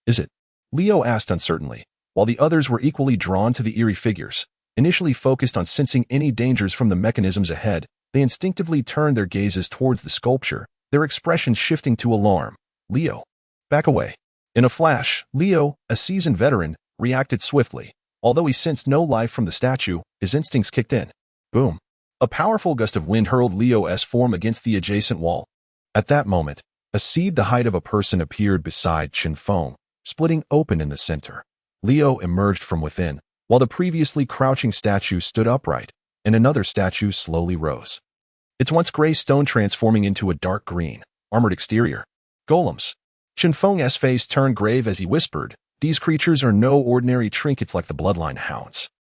Is it? Leo asked uncertainly, while the others were equally drawn to the eerie figures. Initially focused on sensing any dangers from the mechanisms ahead, they instinctively turned their gazes towards the sculpture, their expressions shifting to alarm. Leo, back away. In a flash, Leo, a seasoned veteran, reacted swiftly. Although he sensed no life from the statue, his instincts kicked in. Boom. A powerful gust of wind hurled Leo's form against the adjacent wall. At that moment, a seed the height of a person appeared beside Chinfong, splitting open in the center. Leo emerged from within, while the previously crouching statue stood upright, and another statue slowly rose. Its once gray stone transforming into a dark green, armored exterior. Golems. Chinfong's face turned grave as he whispered, these creatures are no ordinary trinkets like the bloodline hounds.